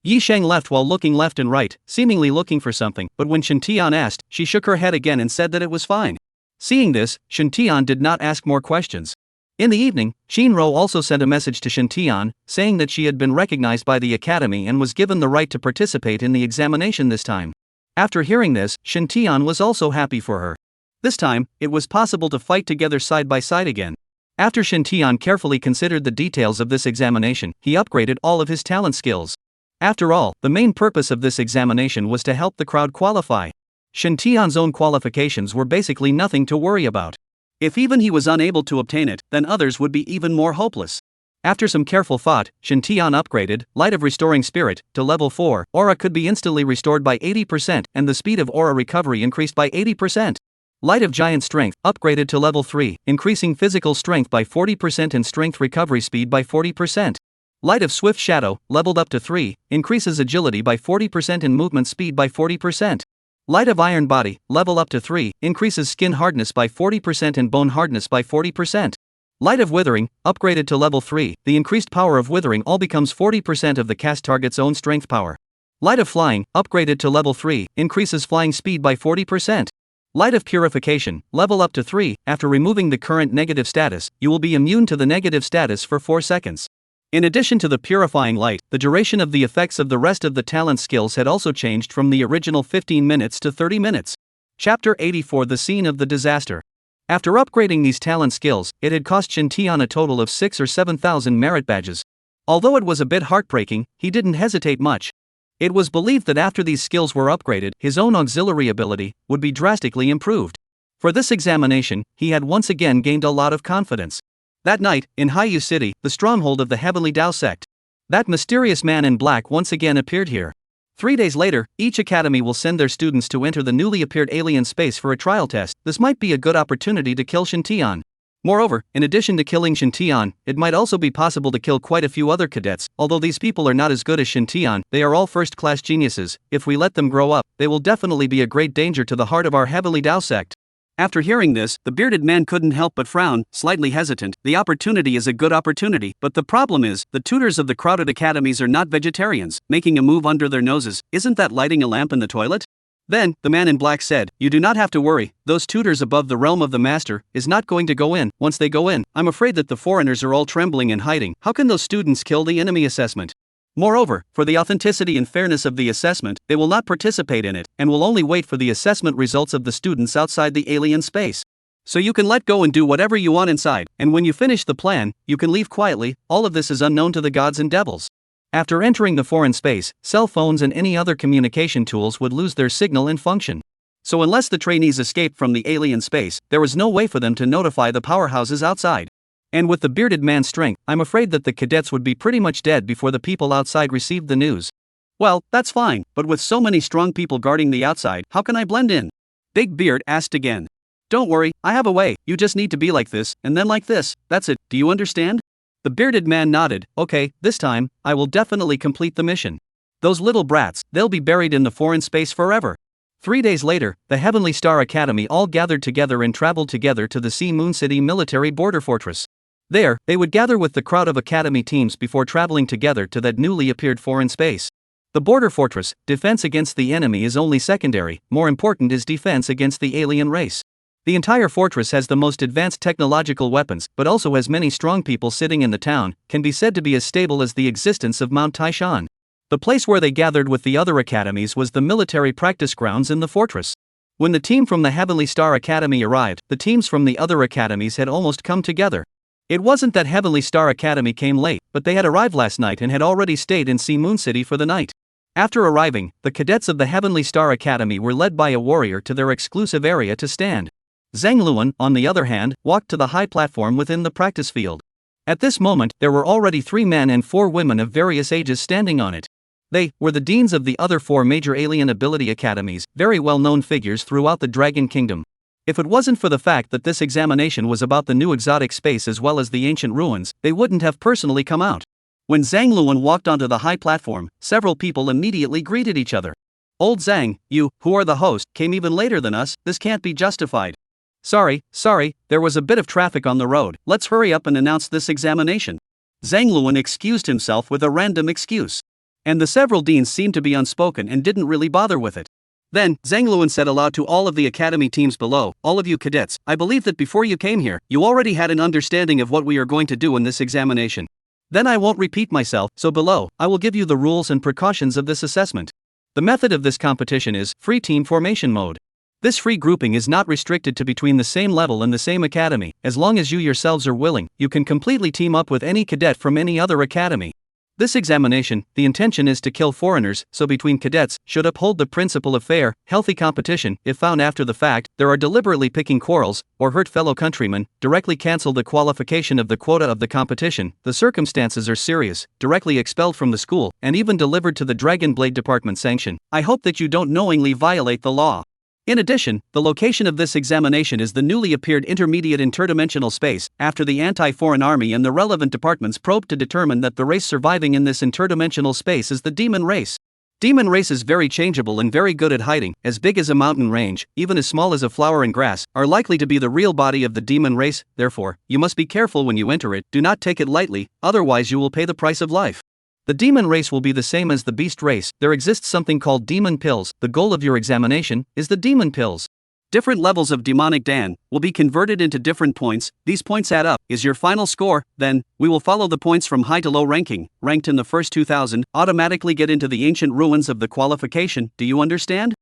Yi Sheng left while looking left and right, seemingly looking for something, but when Shin Tian asked, she shook her head again and said that it was fine. Seeing this, Shin Tian did not ask more questions. In the evening, Shinro also sent a message to Shin Tian, saying that she had been recognized by the academy and was given the right to participate in the examination this time. After hearing this, Shin Tian was also happy for her. This time, it was possible to fight together side by side again. After Shin Tian carefully considered the details of this examination, he upgraded all of his talent skills. After all, the main purpose of this examination was to help the crowd qualify. Shin Tian's own qualifications were basically nothing to worry about. If even he was unable to obtain it, then others would be even more hopeless. After some careful thought, Shin Tian upgraded Light of Restoring Spirit to level 4. Aura could be instantly restored by 80% and the speed of aura recovery increased by 80%. Light of Giant Strength upgraded to level 3, increasing physical strength by 40% and strength recovery speed by 40%. Light of Swift Shadow leveled up to 3, increases agility by 40% and movement speed by 40%. Light of Iron Body level up to 3, increases skin hardness by 40% and bone hardness by 40%. Light of Withering, upgraded to level 3, the increased power of Withering all becomes 40% of the cast target's own strength power. Light of Flying, upgraded to level 3, increases flying speed by 40%. Light of Purification, level up to 3, after removing the current negative status, you will be immune to the negative status for 4 seconds. In addition to the purifying light, the duration of the effects of the rest of the talent skills had also changed from the original 15 minutes to 30 minutes. Chapter 84: The Scene of the Disaster. After upgrading these talent skills, it had cost Shin Tian a total of 6 or 7,000 merit badges. Although it was a bit heartbreaking, he didn't hesitate much. It was believed that after these skills were upgraded, his own auxiliary ability would be drastically improved. For this examination, he had once again gained a lot of confidence. That night, in Haiyu City, the stronghold of the Heavenly Tao sect, that mysterious man in black once again appeared here. 3 days later, each academy will send their students to enter the newly appeared alien space for a trial test. This might be a good opportunity to kill Shin Tian. Moreover, in addition to killing Shin Tian, it might also be possible to kill quite a few other cadets. Although these people are not as good as Shin Tian, they are all first-class geniuses. If we let them grow up, they will definitely be a great danger to the heart of our Heavenly Tao sect. After hearing this, the bearded man couldn't help but frown, slightly hesitant. The opportunity is a good opportunity, but the problem is, the tutors of the crowded academies are not vegetarians. Making a move under their noses, isn't that lighting a lamp in the toilet? Then, the man in black said, "You do not have to worry, those tutors above the realm of the master is not going to go in. Once they go in, I'm afraid that the foreigners are all trembling and hiding. How can those students kill the enemy assessment? Moreover, for the authenticity and fairness of the assessment, they will not participate in it, and will only wait for the assessment results of the students outside the alien space. So you can let go and do whatever you want inside, and when you finish the plan, you can leave quietly. All of this is unknown to the gods and devils." After entering the foreign space, cell phones and any other communication tools would lose their signal and function. So unless the trainees escaped from the alien space, there was no way for them to notify the powerhouses outside. And with the bearded man's strength, I'm afraid that the cadets would be pretty much dead before the people outside received the news. Well, that's fine, but with so many strong people guarding the outside, how can I blend in? Big Beard asked again. Don't worry, I have a way. You just need to be like this, and then like this. That's it, do you understand? The bearded man nodded. Okay, this time, I will definitely complete the mission. Those little brats, they'll be buried in the foreign space forever. 3 days later, the Heavenly Star Academy all gathered together and traveled together to the Sea Moon City military border fortress. There, they would gather with the crowd of academy teams before traveling together to that newly appeared foreign space. The border fortress, defense against the enemy is only secondary, more important is defense against the alien race. The entire fortress has the most advanced technological weapons, but also has many strong people sitting in the town, can be said to be as stable as the existence of Mount Taishan. The place where they gathered with the other academies was the military practice grounds in the fortress. When the team from the Heavenly Star Academy arrived, the teams from the other academies had almost come together. It wasn't that Heavenly Star Academy came late, but they had arrived last night and had already stayed in Sea Moon City for the night. After arriving, the cadets of the Heavenly Star Academy were led by a warrior to their exclusive area to stand. Zhang Luan, on the other hand, walked to the high platform within the practice field. At this moment, there were already 3 men and 4 women of various ages standing on it. They were the deans of the other 4 major alien ability academies, very well-known figures throughout the Dragon Kingdom. If it wasn't for the fact that this examination was about the new exotic space as well as the ancient ruins, they wouldn't have personally come out. When Zhang Luan walked onto the high platform, several people immediately greeted each other. "Old Zhang, you, who are the host, came even later than us, this can't be justified." Sorry, there was a bit of traffic on the road, let's hurry up and announce this examination." Zhang Luan excused himself with a random excuse. And the several deans seemed to be unspoken and didn't really bother with it. Then, Zhang Luan said aloud to all of the academy teams below, "All of you cadets, I believe that before you came here, you already had an understanding of what we are going to do in this examination. Then I won't repeat myself, so below, I will give you the rules and precautions of this assessment. The method of this competition is free team formation mode. This free grouping is not restricted to between the same level in the same academy. As long as you yourselves are willing, you can completely team up with any cadet from any other academy. This examination, the intention is to kill foreigners, so between cadets, should uphold the principle of fair, healthy competition. If found after the fact, there are deliberately picking quarrels, or hurt fellow countrymen, directly cancel the qualification of the quota of the competition, the circumstances are serious, directly expelled from the school, and even delivered to the Dragon Blade Department sanction. I hope that you don't knowingly violate the law. In addition, the location of this examination is the newly appeared intermediate interdimensional space, after the anti-foreign army and the relevant departments probed to determine that the race surviving in this interdimensional space is the demon race. Demon race is very changeable and very good at hiding, as big as a mountain range, even as small as a flower in grass, are likely to be the real body of the demon race. Therefore, you must be careful when you enter it, do not take it lightly, otherwise you will pay the price of life. The demon race will be the same as the beast race. There exists something called demon pills. The goal of your examination is the demon pills. Different levels of demonic Dan will be converted into different points. These points add up, is your final score. Then, we will follow the points from high to low ranking. Ranked in the first 2000, automatically get into the ancient ruins of the qualification. Do you understand?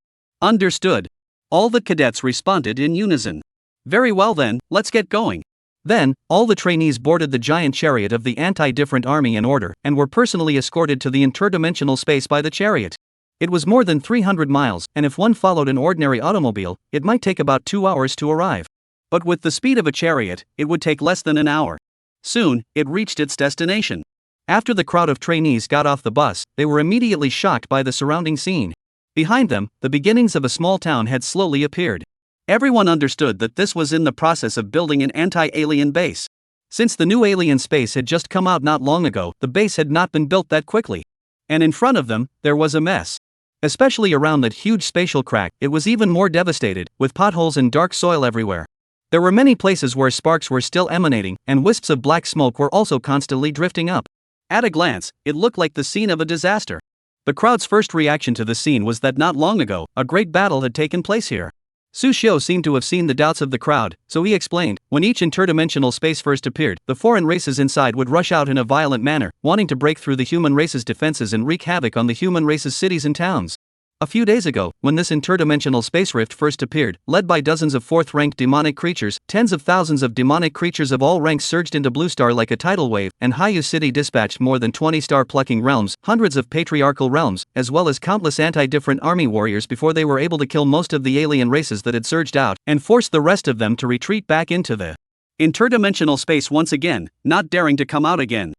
Understood. All the cadets responded in unison. Very well then, let's get going. Then, all the trainees boarded the giant chariot of the anti-different army in order, and were personally escorted to the interdimensional space by the chariot. It was more than 300 miles, and if one followed an ordinary automobile, it might take about 2 hours to arrive. But with the speed of a chariot, it would take less than an hour. Soon, it reached its destination. After the crowd of trainees got off the bus, they were immediately shocked by the surrounding scene. Behind them, the beginnings of a small town had slowly appeared. Everyone understood that this was in the process of building an anti-alien base. Since the new alien space had just come out not long ago, the base had not been built that quickly. And in front of them, there was a mess. Especially around that huge spatial crack, it was even more devastated, with potholes and dark soil everywhere. There were many places where sparks were still emanating, and wisps of black smoke were also constantly drifting up. At a glance, it looked like the scene of a disaster. The crowd's first reaction to the scene was that not long ago, a great battle had taken place here. Su Xiu seemed to have seen the doubts of the crowd, so he explained, when each interdimensional space first appeared, the foreign races inside would rush out in a violent manner, wanting to break through the human race's defenses and wreak havoc on the human race's cities and towns. A few days ago, when this interdimensional space rift first appeared, led by dozens of fourth-ranked demonic creatures, tens of thousands of demonic creatures of all ranks surged into Blue Star like a tidal wave, and Haiyu City dispatched more than 20 star-plucking realms, hundreds of patriarchal realms, as well as countless anti-different army warriors before they were able to kill most of the alien races that had surged out, and forced the rest of them to retreat back into the interdimensional space once again, not daring to come out again.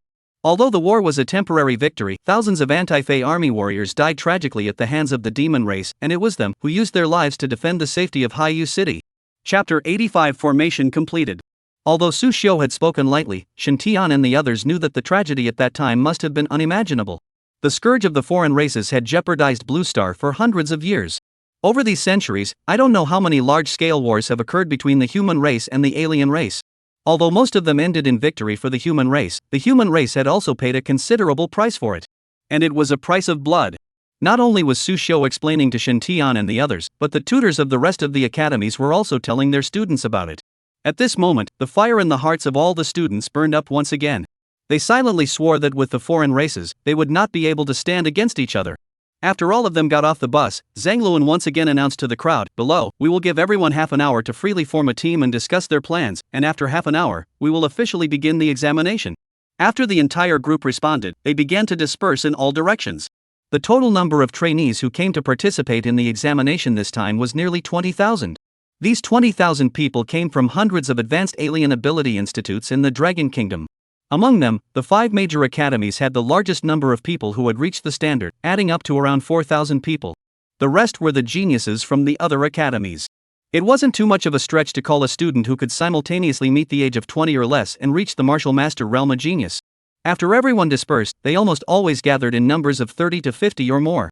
Although the war was a temporary victory, thousands of anti-Fae army warriors died tragically at the hands of the demon race, and it was them who used their lives to defend the safety of Haiyu City. Chapter 85 Formation completed. Although Su Xiu had spoken lightly, Shen Tian and the others knew that the tragedy at that time must have been unimaginable. The scourge of the foreign races had jeopardized Blue Star for hundreds of years. Over these centuries, I don't know how many large-scale wars have occurred between the human race and the alien race. Although most of them ended in victory for the human race had also paid a considerable price for it. And it was a price of blood. Not only was Su Xiu explaining to Shen Tian and the others, but the tutors of the rest of the academies were also telling their students about it. At this moment, the fire in the hearts of all the students burned up once again. They silently swore that with the foreign races, they would not be able to stand against each other. After all of them got off the bus, Zhang Luan once again announced to the crowd, "Below, we will give everyone half an hour to freely form a team and discuss their plans, and after half an hour, we will officially begin the examination." After the entire group responded, they began to disperse in all directions. The total number of trainees who came to participate in the examination this time was nearly 20,000. These 20,000 people came from hundreds of advanced alien ability institutes in the Dragon Kingdom. Among them, the 5 major academies had the largest number of people who had reached the standard, adding up to around 4,000 people. The rest were the geniuses from the other academies. It wasn't too much of a stretch to call a student who could simultaneously meet the age of 20 or less and reach the martial master realm a genius. After everyone dispersed, they almost always gathered in numbers of 30 to 50 or more.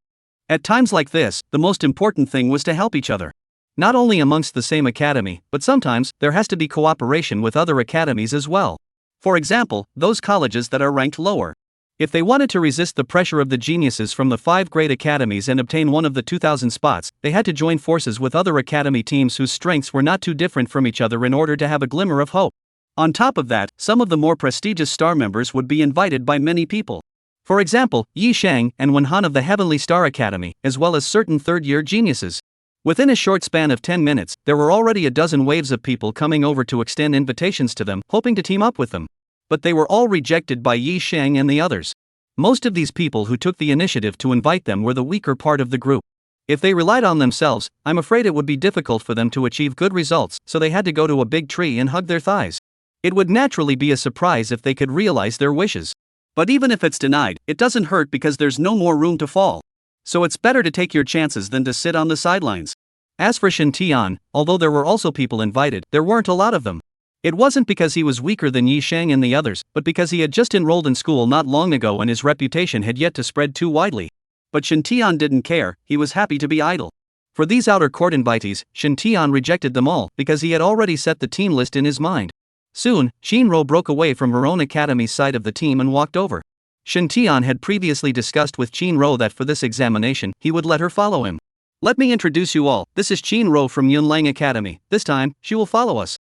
At times like this, the most important thing was to help each other. Not only amongst the same academy, but sometimes there has to be cooperation with other academies as well. For example, those colleges that are ranked lower. If they wanted to resist the pressure of the geniuses from the 5 great academies and obtain one of the 2,000 spots, they had to join forces with other academy teams whose strengths were not too different from each other in order to have a glimmer of hope. On top of that, some of the more prestigious star members would be invited by many people. For example, Yi Shang and Wenhan of the Heavenly Star Academy, as well as certain third-year geniuses. Within a short span of 10 minutes, there were already a dozen waves of people coming over to extend invitations to them, hoping to team up with them. But they were all rejected by Yi Shang and the others. Most of these people who took the initiative to invite them were the weaker part of the group. If they relied on themselves, I'm afraid it would be difficult for them to achieve good results, so they had to go to a big tree and hug their thighs. It would naturally be a surprise if they could realize their wishes. But even if it's denied, it doesn't hurt because there's no more room to fall. So it's better to take your chances than to sit on the sidelines. As for Shen Tian, although there were also people invited, there weren't a lot of them. It wasn't because he was weaker than Yi Shang and the others, but because he had just enrolled in school not long ago and his reputation had yet to spread too widely. But Shen Tian didn't care, he was happy to be idle. For these outer court invitees, Shen Tian rejected them all because he had already set the team list in his mind. Soon, Shinro broke away from her own academy's side of the team and walked over. Shen Tian had previously discussed with Shinro that for this examination, he would let her follow him. Let me introduce you all, this is Shinro from Yunlang Academy, this time, she will follow us.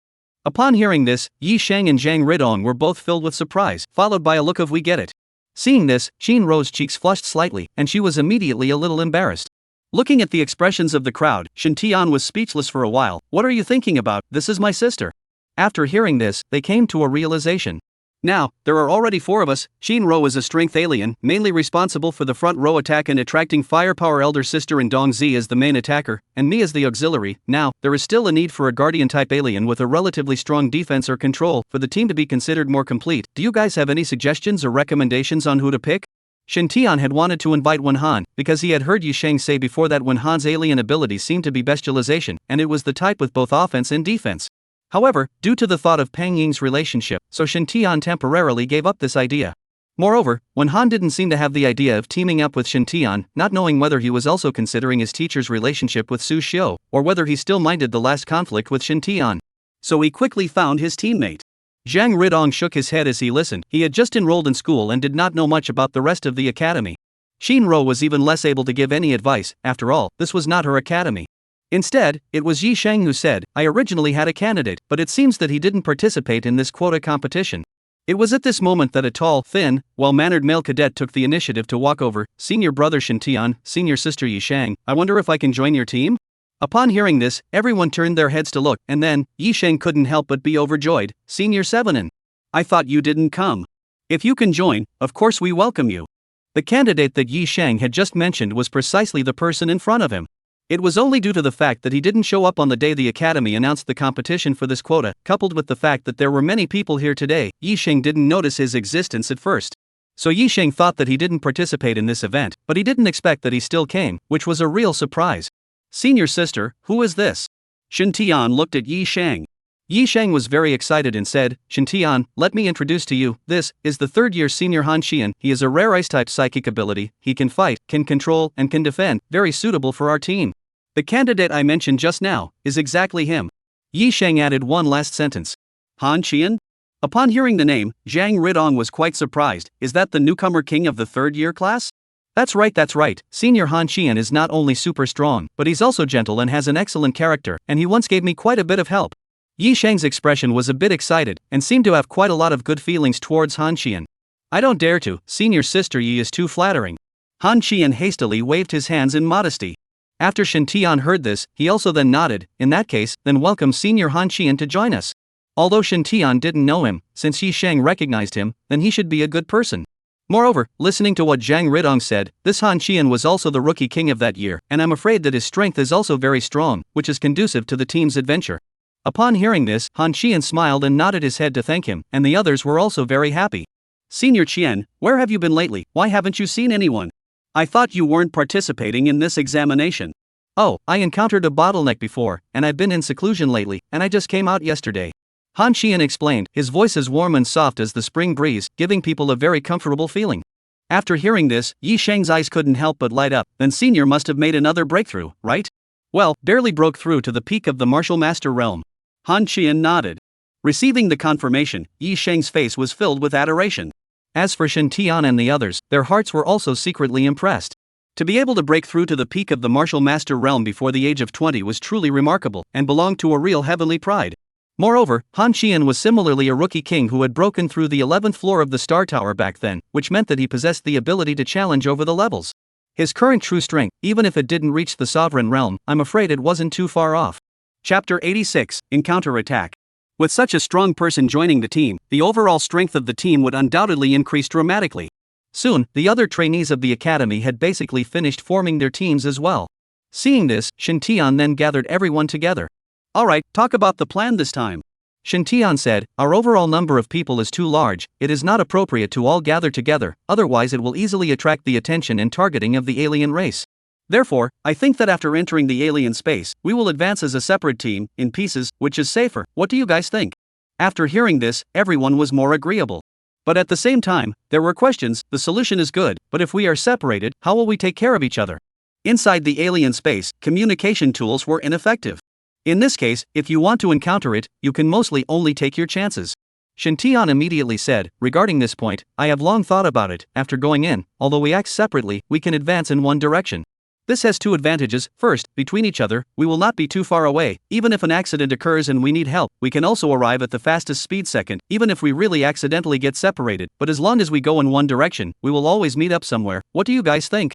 Upon hearing this, Yi Shang and Zhang Ridong were both filled with surprise, followed by a look of "we get it." Seeing this, Shinro's cheeks flushed slightly, and she was immediately a little embarrassed. Looking at the expressions of the crowd, Shen Tian was speechless for a while. "What are you thinking about? This is my sister." After hearing this, they came to a realization. "Now, there are already 4 of us. Shinro is a strength alien, mainly responsible for the front row attack and attracting firepower. Elder sister and Dongzi as the main attacker, and me as the auxiliary. Now, there is still a need for a guardian-type alien with a relatively strong defense or control for the team to be considered more complete. Do you guys have any suggestions or recommendations on who to pick?" Shen Tian had wanted to invite Wenhan, because he had heard Yi Shang say before that Wenhan's alien ability seemed to be bestialization, and it was the type with both offense and defense. However, due to the thought of Peng Ying's relationship, so Shen Tian temporarily gave up this idea. Moreover, Wenhan didn't seem to have the idea of teaming up with Shen Tian, not knowing whether he was also considering his teacher's relationship with Su Xiu, or whether he still minded the last conflict with Shen Tian. So he quickly found his teammate. Zhang Ridong shook his head as he listened. He had just enrolled in school and did not know much about the rest of the academy. Shinro was even less able to give any advice. After all, this was not her academy. Instead, it was Yi Shang who said, "I originally had a candidate, but it seems that he didn't participate in this quota competition." It was at this moment that a tall, thin, well-mannered male cadet took the initiative to walk over. "Senior brother Shen Tian, senior sister Yi Shang, I wonder if I can join your team?" Upon hearing this, everyone turned their heads to look, and then, Yi Shang couldn't help but be overjoyed. "Senior Sevenin, I thought you didn't come. If you can join, of course we welcome you." The candidate that Yi Shang had just mentioned was precisely the person in front of him. It was only due to the fact that he didn't show up on the day the academy announced the competition for this quota, coupled with the fact that there were many people here today, Yi Shang didn't notice his existence at first. So Yi Shang thought that he didn't participate in this event, but he didn't expect that he still came, which was a real surprise. "Senior sister, who is this?" Shen Tian looked at Yi Shang. Yi Shang was very excited and said, "Shen Tian, let me introduce to you, this is the third-year senior Han Qian. He is a rare ice-type psychic ability, he can fight, can control, and can defend, very suitable for our team. The candidate I mentioned just now is exactly him." Yi Shang added one last sentence. "Han Qian?" Upon hearing the name, Zhang Ridong was quite surprised. "Is that the newcomer king of the third-year class?" That's right. Senior Han Qian is not only super strong, but he's also gentle and has an excellent character, and he once gave me quite a bit of help." Yi Shang's expression was a bit excited, and seemed to have quite a lot of good feelings towards Han Qian. "I don't dare to, senior sister Yi is too flattering." Han Qian hastily waved his hands in modesty. After Shen Tian heard this, he also then nodded. "In that case, then welcome senior Han Qian to join us." Although Shen Tian didn't know him, since Yi Shang recognized him, then he should be a good person. Moreover, listening to what Zhang Ridong said, this Han Qian was also the rookie king of that year, and I'm afraid that his strength is also very strong, which is conducive to the team's adventure. Upon hearing this, Han Qian smiled and nodded his head to thank him, and the others were also very happy. Senior Qian, where have you been lately? Why haven't you seen anyone? I thought you weren't participating in this examination. Oh, I encountered a bottleneck before, and I've been in seclusion lately, and I just came out yesterday. Han Qian explained, his voice as warm and soft as the spring breeze, giving people a very comfortable feeling. After hearing this, Yi Sheng's eyes couldn't help but light up. Then Senior must have made another breakthrough, right? Well, barely broke through to the peak of the martial master realm. Han Qian nodded. Receiving the confirmation, Yi Sheng's face was filled with adoration. As for Shen Tian and the others, their hearts were also secretly impressed. To be able to break through to the peak of the martial master realm before the age of 20 was truly remarkable, and belonged to a real heavenly pride. Moreover, Han Qian was similarly a rookie king who had broken through the 11th floor of the Star Tower back then, which meant that he possessed the ability to challenge over the levels. His current true strength, even if it didn't reach the sovereign realm, I'm afraid it wasn't too far off. Chapter 86, Encounter Attack. With such a strong person joining the team, the overall strength of the team would undoubtedly increase dramatically. Soon, the other trainees of the academy had basically finished forming their teams as well. Seeing this, Shen Tian then gathered everyone together. Alright, talk about the plan this time. Shen Tian said, our overall number of people is too large, it is not appropriate to all gather together, otherwise it will easily attract the attention and targeting of the alien race. Therefore, I think that after entering the alien space, we will advance as a separate team, in pieces, which is safer. What do you guys think? After hearing this, everyone was more agreeable. But at the same time, there were questions. The solution is good, but if we are separated, how will we take care of each other? Inside the alien space, communication tools were ineffective. In this case, if you want to encounter it, you can mostly only take your chances. Shen Tian immediately said, regarding this point, I have long thought about it. After going in, although we act separately, we can advance in one direction. This has two advantages. First, between each other, we will not be too far away. Even if an accident occurs and we need help, we can also arrive at the fastest speed second, even if we really accidentally get separated. But as long as we go in one direction, we will always meet up somewhere. What do you guys think?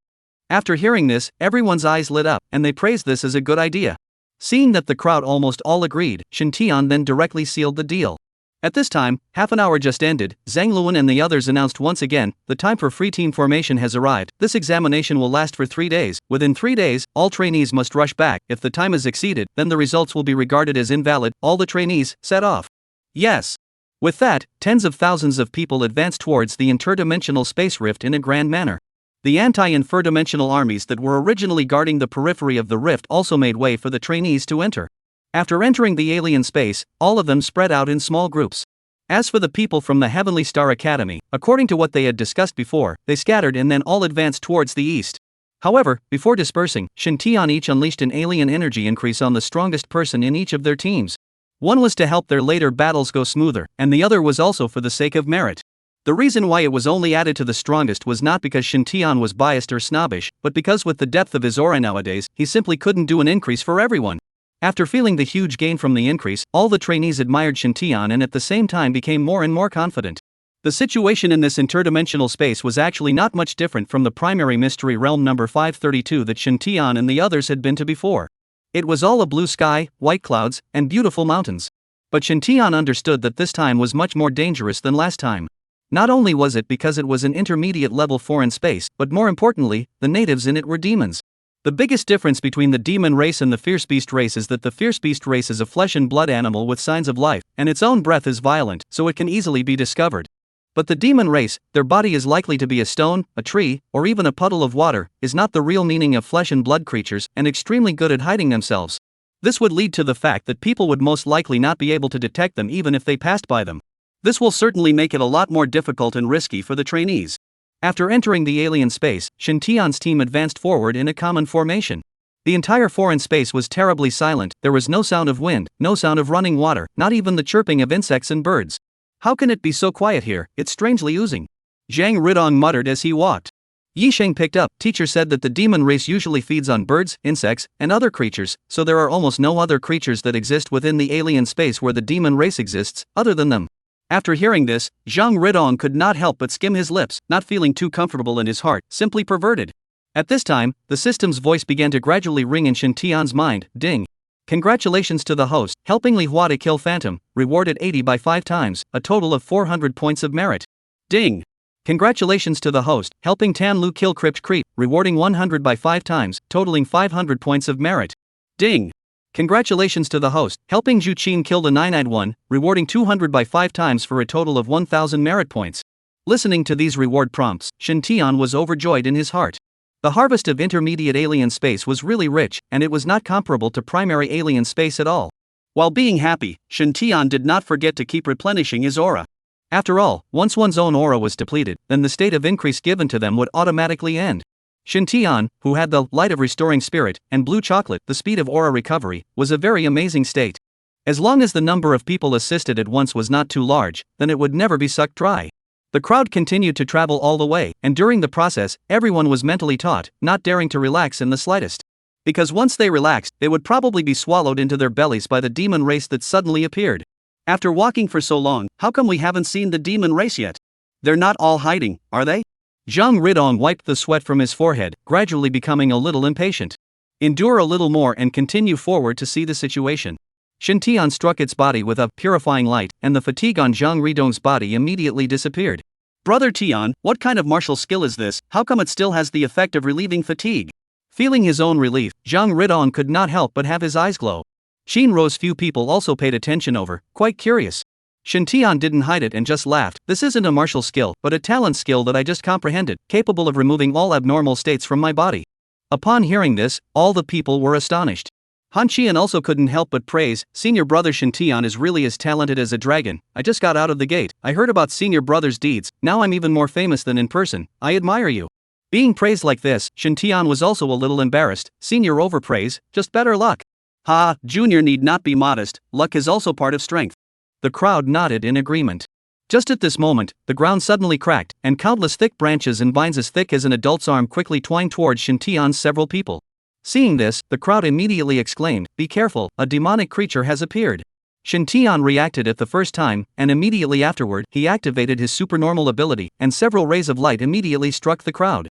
After hearing this, everyone's eyes lit up, and they praised this as a good idea. Seeing that the crowd almost all agreed, Shen Tian then directly sealed the deal. At this time, half an hour just ended. Zhang Luan and the others announced once again, the time for free team formation has arrived. This examination will last for 3 days. Within 3 days, all trainees must rush back. If the time is exceeded, then the results will be regarded as invalid. All the trainees, set off. Yes. With that, tens of thousands of people advanced towards the interdimensional space rift in a grand manner. The anti-interdimensional armies that were originally guarding the periphery of the rift also made way for the trainees to enter. After entering the alien space, all of them spread out in small groups. As for the people from the Heavenly Star Academy, according to what they had discussed before, they scattered and then all advanced towards the east. However, before dispersing, Shen Tian each unleashed an alien energy increase on the strongest person in each of their teams. One was to help their later battles go smoother, and the other was also for the sake of merit. The reason why it was only added to the strongest was not because Shen Tian was biased or snobbish, but because with the depth of his aura nowadays, he simply couldn't do an increase for everyone. After feeling the huge gain from the increase, all the trainees admired Shen Tian and at the same time became more and more confident. The situation in this interdimensional space was actually not much different from the primary mystery realm number 532 that Shen Tian and the others had been to before. It was all a blue sky, white clouds, and beautiful mountains. But Shen Tian understood that this time was much more dangerous than last time. Not only was it because it was an intermediate level foreign space, but more importantly, the natives in it were demons. The biggest difference between the demon race and the fierce beast race is that the fierce beast race is a flesh and blood animal with signs of life, and its own breath is violent, so it can easily be discovered. But the demon race, their body is likely to be a stone, a tree, or even a puddle of water, is not the real meaning of flesh and blood creatures, and extremely good at hiding themselves. This would lead to the fact that people would most likely not be able to detect them even if they passed by them. This will certainly make it a lot more difficult and risky for the trainees. After entering the alien space, Shen Tian's team advanced forward in a common formation. The entire foreign space was terribly silent. There was no sound of wind, no sound of running water, not even the chirping of insects and birds. How can it be so quiet here? It's strangely oozing. Zhang Ridong muttered as he walked. Yi Sheng picked up. Teacher said that the demon race usually feeds on birds, insects, and other creatures, so there are almost no other creatures that exist within the alien space where the demon race exists, other than them. After hearing this, Zhang Ridong could not help but skim his lips, not feeling too comfortable in his heart, simply perverted. At this time, the system's voice began to gradually ring in Shen Tian's mind. Ding. Congratulations to the host, helping Li Hua to kill Phantom, rewarded 80 by 5 times, a total of 400 points of merit. Ding. Congratulations to the host, helping Tan Lu kill Crypt Creep, rewarding 100 by 5 times, totaling 500 points of merit. Ding! Congratulations to the host, helping Zhu Qin kill the nine-eyed one, rewarding 200 by 5 times for a total of 1000 merit points. Listening to these reward prompts, Shen Tian was overjoyed in his heart. The harvest of intermediate alien space was really rich, and it was not comparable to primary alien space at all. While being happy, Shen Tian did not forget to keep replenishing his aura. After all, once one's own aura was depleted, then the state of increase given to them would automatically end. Shen Tian, who had the light of restoring spirit and blue chocolate, the speed of aura recovery, was a very amazing state. As long as the number of people assisted at once was not too large, then it would never be sucked dry. The crowd continued to travel all the way, and during the process, everyone was mentally taut, not daring to relax in the slightest. Because once they relaxed, they would probably be swallowed into their bellies by the demon race that suddenly appeared. After walking for so long, how come we haven't seen the demon race yet? They're not all hiding, are they? Zhang Ridong wiped the sweat from his forehead, gradually becoming a little impatient. Endure a little more and continue forward to see the situation. Shen Tian struck its body with a purifying light, and the fatigue on Zhang Ridong's body immediately disappeared. Brother Tian, what kind of martial skill is this? How come it still has the effect of relieving fatigue? Feeling his own relief, Zhang Ridong could not help but have his eyes glow. Shinro's few people also paid attention over, quite curious. Shen Tian didn't hide it and just laughed. This isn't a martial skill, but a talent skill that I just comprehended, capable of removing all abnormal states from my body. Upon hearing this, all the people were astonished. Han Qian also couldn't help but praise, senior brother Shen Tian is really as talented as a dragon. I just got out of the gate, I heard about senior brother's deeds, now I'm even more famous than in person, I admire you. Being praised like this, Shen Tian was also a little embarrassed, senior overpraise, just better luck. Ha, junior need not be modest, luck is also part of strength. The crowd nodded in agreement. Just at this moment, the ground suddenly cracked, and countless thick branches and vines as thick as an adult's arm quickly twined towards Shen Tian's several people. Seeing this, the crowd immediately exclaimed, "Be careful, a demonic creature has appeared." Shen Tian reacted at the first time, and immediately afterward, he activated his supernormal ability, and several rays of light immediately struck the crowd.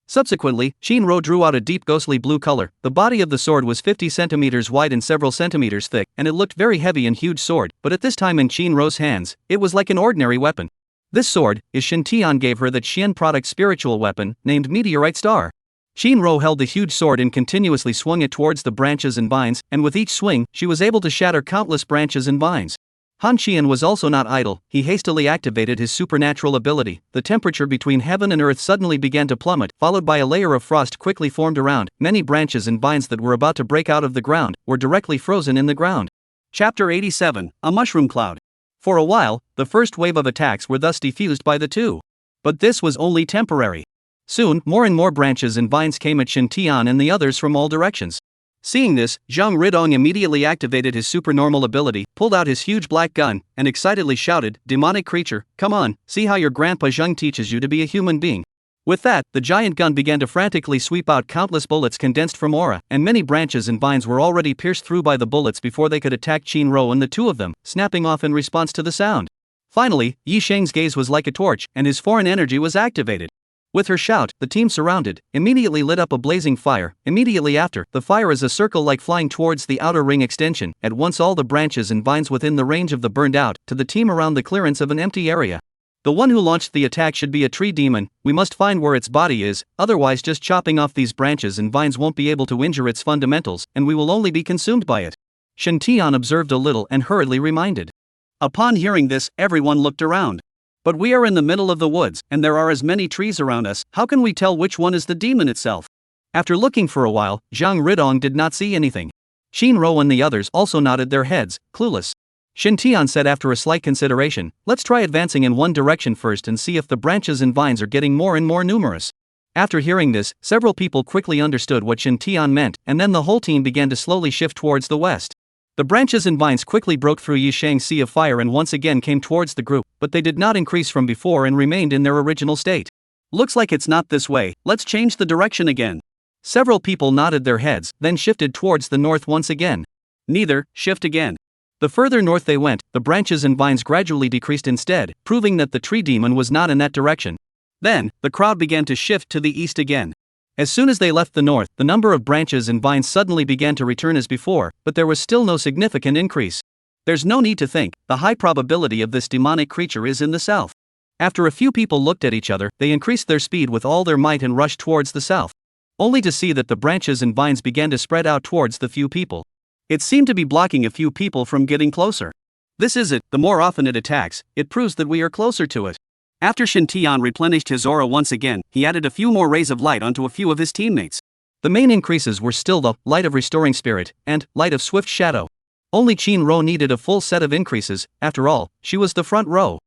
Subsequently, Shinro drew out a deep ghostly blue color. The body of the sword was 50 centimeters wide and several centimeters thick, and it looked very heavy and huge sword, but at this time in Shinro's hands, it was like an ordinary weapon. This sword, is Shen Tian gave her that Xian product spiritual weapon, named Meteorite Star. Shinro held the huge sword and continuously swung it towards the branches and vines, and with each swing, she was able to shatter countless branches and vines. Han Qian was also not idle, he hastily activated his supernatural ability. The temperature between heaven and earth suddenly began to plummet, followed by a layer of frost quickly formed around. Many branches and vines that were about to break out of the ground were directly frozen in the ground. Chapter 87, A Mushroom Cloud. For a while, the first wave of attacks were thus defused by the two. But this was only temporary. Soon, more and more branches and vines came at Shen Tian and the others from all directions. Seeing this, Zhang Ridong immediately activated his supernormal ability, pulled out his huge black gun, and excitedly shouted, "Demonic creature, come on, see how your grandpa Zheng teaches you to be a human being." With that, the giant gun began to frantically sweep out countless bullets condensed from aura, and many branches and vines were already pierced through by the bullets before they could attack Shinro and the two of them, snapping off in response to the sound. Finally, Yi Sheng's gaze was like a torch, and his foreign energy was activated. With her shout, the team surrounded, immediately lit up a blazing fire. Immediately after, the fire is a circle like flying towards the outer ring extension. At once all the branches and vines within the range of the burned out, to the team around the clearance of an empty area. The one who launched the attack should be a tree demon. We must find where its body is, otherwise just chopping off these branches and vines won't be able to injure its fundamentals, and we will only be consumed by it. Shen Tian observed a little and hurriedly reminded. Upon hearing this, everyone looked around. But we are in the middle of the woods, and there are as many trees around us, how can we tell which one is the demon itself? After looking for a while, Zhang Ridong did not see anything. Shinro and the others also nodded their heads, clueless. Shen Tian said after a slight consideration, "Let's try advancing in one direction first and see if the branches and vines are getting more and more numerous." After hearing this, several people quickly understood what Shen Tian meant, and then the whole team began to slowly shift towards the west. The branches and vines quickly broke through Yi Shang's sea of fire and once again came towards the group, but they did not increase from before and remained in their original state. Looks like it's not this way, let's change the direction again. Several people nodded their heads, then shifted towards the north once again. Neither, shift again. The further north they went, the branches and vines gradually decreased instead, proving that the tree demon was not in that direction. Then, the crowd began to shift to the east again. As soon as they left the north, the number of branches and vines suddenly began to return as before, but there was still no significant increase. There's no need to think, the high probability of this demonic creature is in the south. After a few people looked at each other, they increased their speed with all their might and rushed towards the south, only to see that the branches and vines began to spread out towards the few people. It seemed to be blocking a few people from getting closer. This is it, the more often it attacks, it proves that we are closer to it. After Shintian replenished his aura once again, he added a few more rays of light onto a few of his teammates. The main increases were still the light of restoring spirit and light of swift shadow. Only Shinro needed a full set of increases, after all, she was the front row.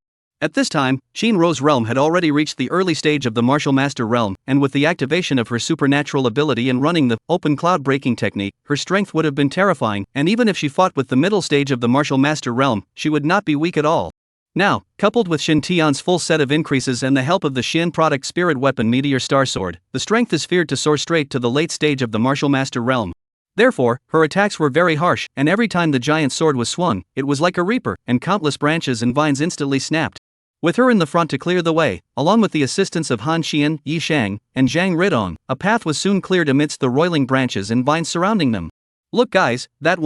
At this time, Shinro's realm had already reached the early stage of the martial master realm, and with the activation of her supernatural ability and running the open cloud breaking technique, her strength would have been terrifying, and even if she fought with the middle stage of the martial master realm, she would not be weak at all. Now, coupled with Shintian's full set of increases and the help of the Shin product spirit weapon Meteor Star Sword, the strength is feared to soar straight to the late stage of the martial master realm. Therefore, her attacks were very harsh, and every time the giant sword was swung, it was like a reaper, and countless branches and vines instantly snapped. With her in the front to clear the way, along with the assistance of Han Xian, Yi Shang, and Zhang Ridong, a path was soon cleared amidst the roiling branches and vines surrounding them. "Look guys, that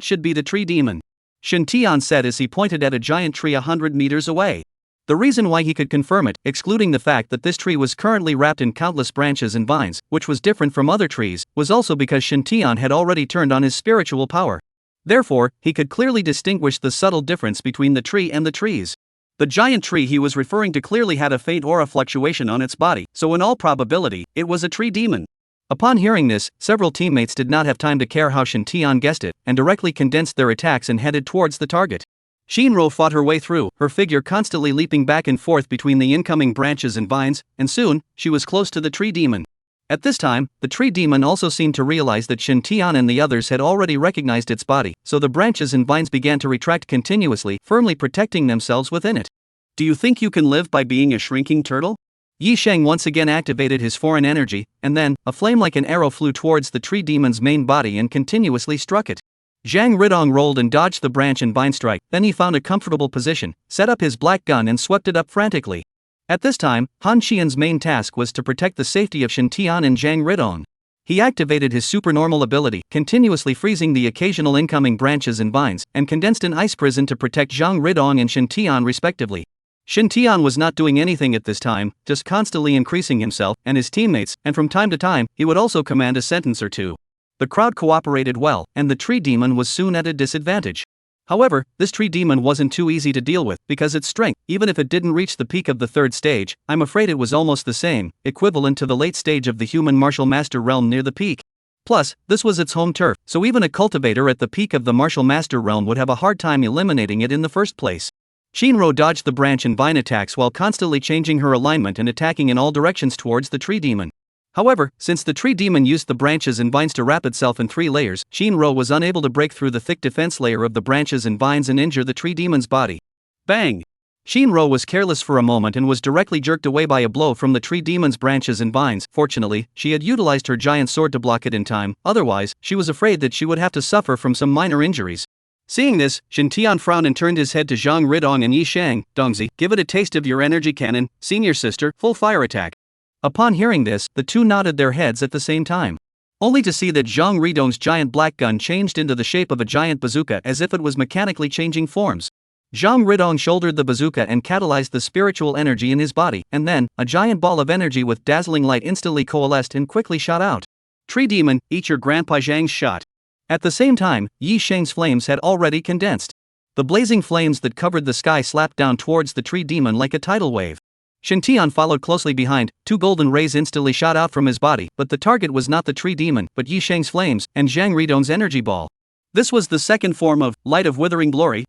should be the tree demon," Shintian said as he pointed at a giant tree 100 meters away. The reason why he could confirm it, excluding the fact that this tree was currently wrapped in countless branches and vines, which was different from other trees, was also because Shintian had already turned on his spiritual power. Therefore, he could clearly distinguish the subtle difference between the tree and the trees. The giant tree he was referring to clearly had a faint aura fluctuation on its body, so in all probability, it was a tree demon. Upon hearing this, several teammates did not have time to care how Shintian guessed it, and directly condensed their attacks and headed towards the target. Shinro fought her way through, her figure constantly leaping back and forth between the incoming branches and vines, and soon, she was close to the tree demon. At this time, the tree demon also seemed to realize that Shintian and the others had already recognized its body, so the branches and vines began to retract continuously, firmly protecting themselves within it. "Do you think you can live by being a shrinking turtle?" Yi Shang once again activated his foreign energy, and then, a flame like an arrow flew towards the tree demon's main body and continuously struck it. Zhang Ridong rolled and dodged the branch and vine strike, then he found a comfortable position, set up his black gun and swept it up frantically. At this time, Han Xian's main task was to protect the safety of Shintian and Zhang Ridong. He activated his supernormal ability, continuously freezing the occasional incoming branches and vines, and condensed an ice prison to protect Zhang Ridong and Shintian respectively. Shintian was not doing anything at this time, just constantly increasing himself and his teammates, and from time to time, he would also command a sentence or two. The crowd cooperated well, and the tree demon was soon at a disadvantage. However, this tree demon wasn't too easy to deal with, because its strength, even if it didn't reach the peak of the third stage, I'm afraid it was almost the same, equivalent to the late stage of the human martial master realm near the peak. Plus, this was its home turf, so even a cultivator at the peak of the martial master realm would have a hard time eliminating it in the first place. Shinro dodged the branch and vine attacks while constantly changing her alignment and attacking in all directions towards the tree demon. However, since the tree demon used the branches and vines to wrap itself in 3 layers, Shinro was unable to break through the thick defense layer of the branches and vines and injure the tree demon's body. Bang! Shinro was careless for a moment and was directly jerked away by a blow from the tree demon's branches and vines. Fortunately, she had utilized her giant sword to block it in time, otherwise, she was afraid that she would have to suffer from some minor injuries. Seeing this, Shintian frowned and turned his head to Zhang Ridong and Yi Shang. "Dongzi, give it a taste of your energy cannon, senior sister, full fire attack." Upon hearing this, the two nodded their heads at the same time, only to see that Zhang Ridong's giant black gun changed into the shape of a giant bazooka as if it was mechanically changing forms. Zhang Ridong shouldered the bazooka and catalyzed the spiritual energy in his body, and then, a giant ball of energy with dazzling light instantly coalesced and quickly shot out. "Tree demon, eat your grandpa Zhang's shot." At the same time, Yi Shang's flames had already condensed. The blazing flames that covered the sky slapped down towards the tree demon like a tidal wave. Shintian followed closely behind. 2 golden rays instantly shot out from his body, but the target was not the tree demon, but Yi Shang's flames and Zhang Ridong's energy ball. This was the second form of light of withering glory.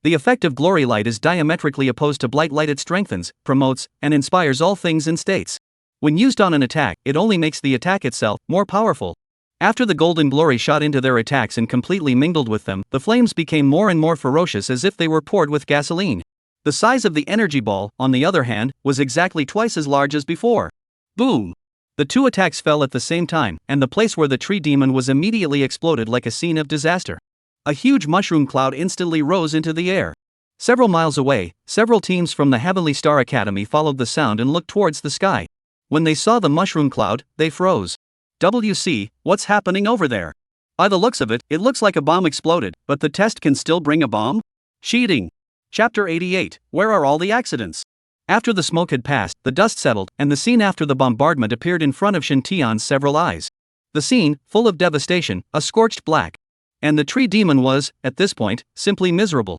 The effect of glory light is diametrically opposed to blight light. It strengthens, promotes, and inspires all things and states. When used on an attack, it only makes the attack itself more powerful. After the golden glory shot into their attacks and completely mingled with them, the flames became more and more ferocious as if they were poured with gasoline. The size of the energy ball, on the other hand, was exactly twice as large as before. Boom! The 2 attacks fell at the same time, and the place where the tree demon was immediately exploded like a scene of disaster. A huge mushroom cloud instantly rose into the air. Several miles away, several teams from the Heavenly Star Academy followed the sound and looked towards the sky. When they saw the mushroom cloud, they froze. "WC, what's happening over there?" "By the looks of it, it looks like a bomb exploded, but the test can still bring a bomb?" Cheating. Chapter 88, Where are all the accidents? After the smoke had passed, the dust settled, and the scene after the bombardment appeared in front of Shintian's several eyes. The scene, full of devastation, a scorched black. And the tree demon was, at this point, simply miserable.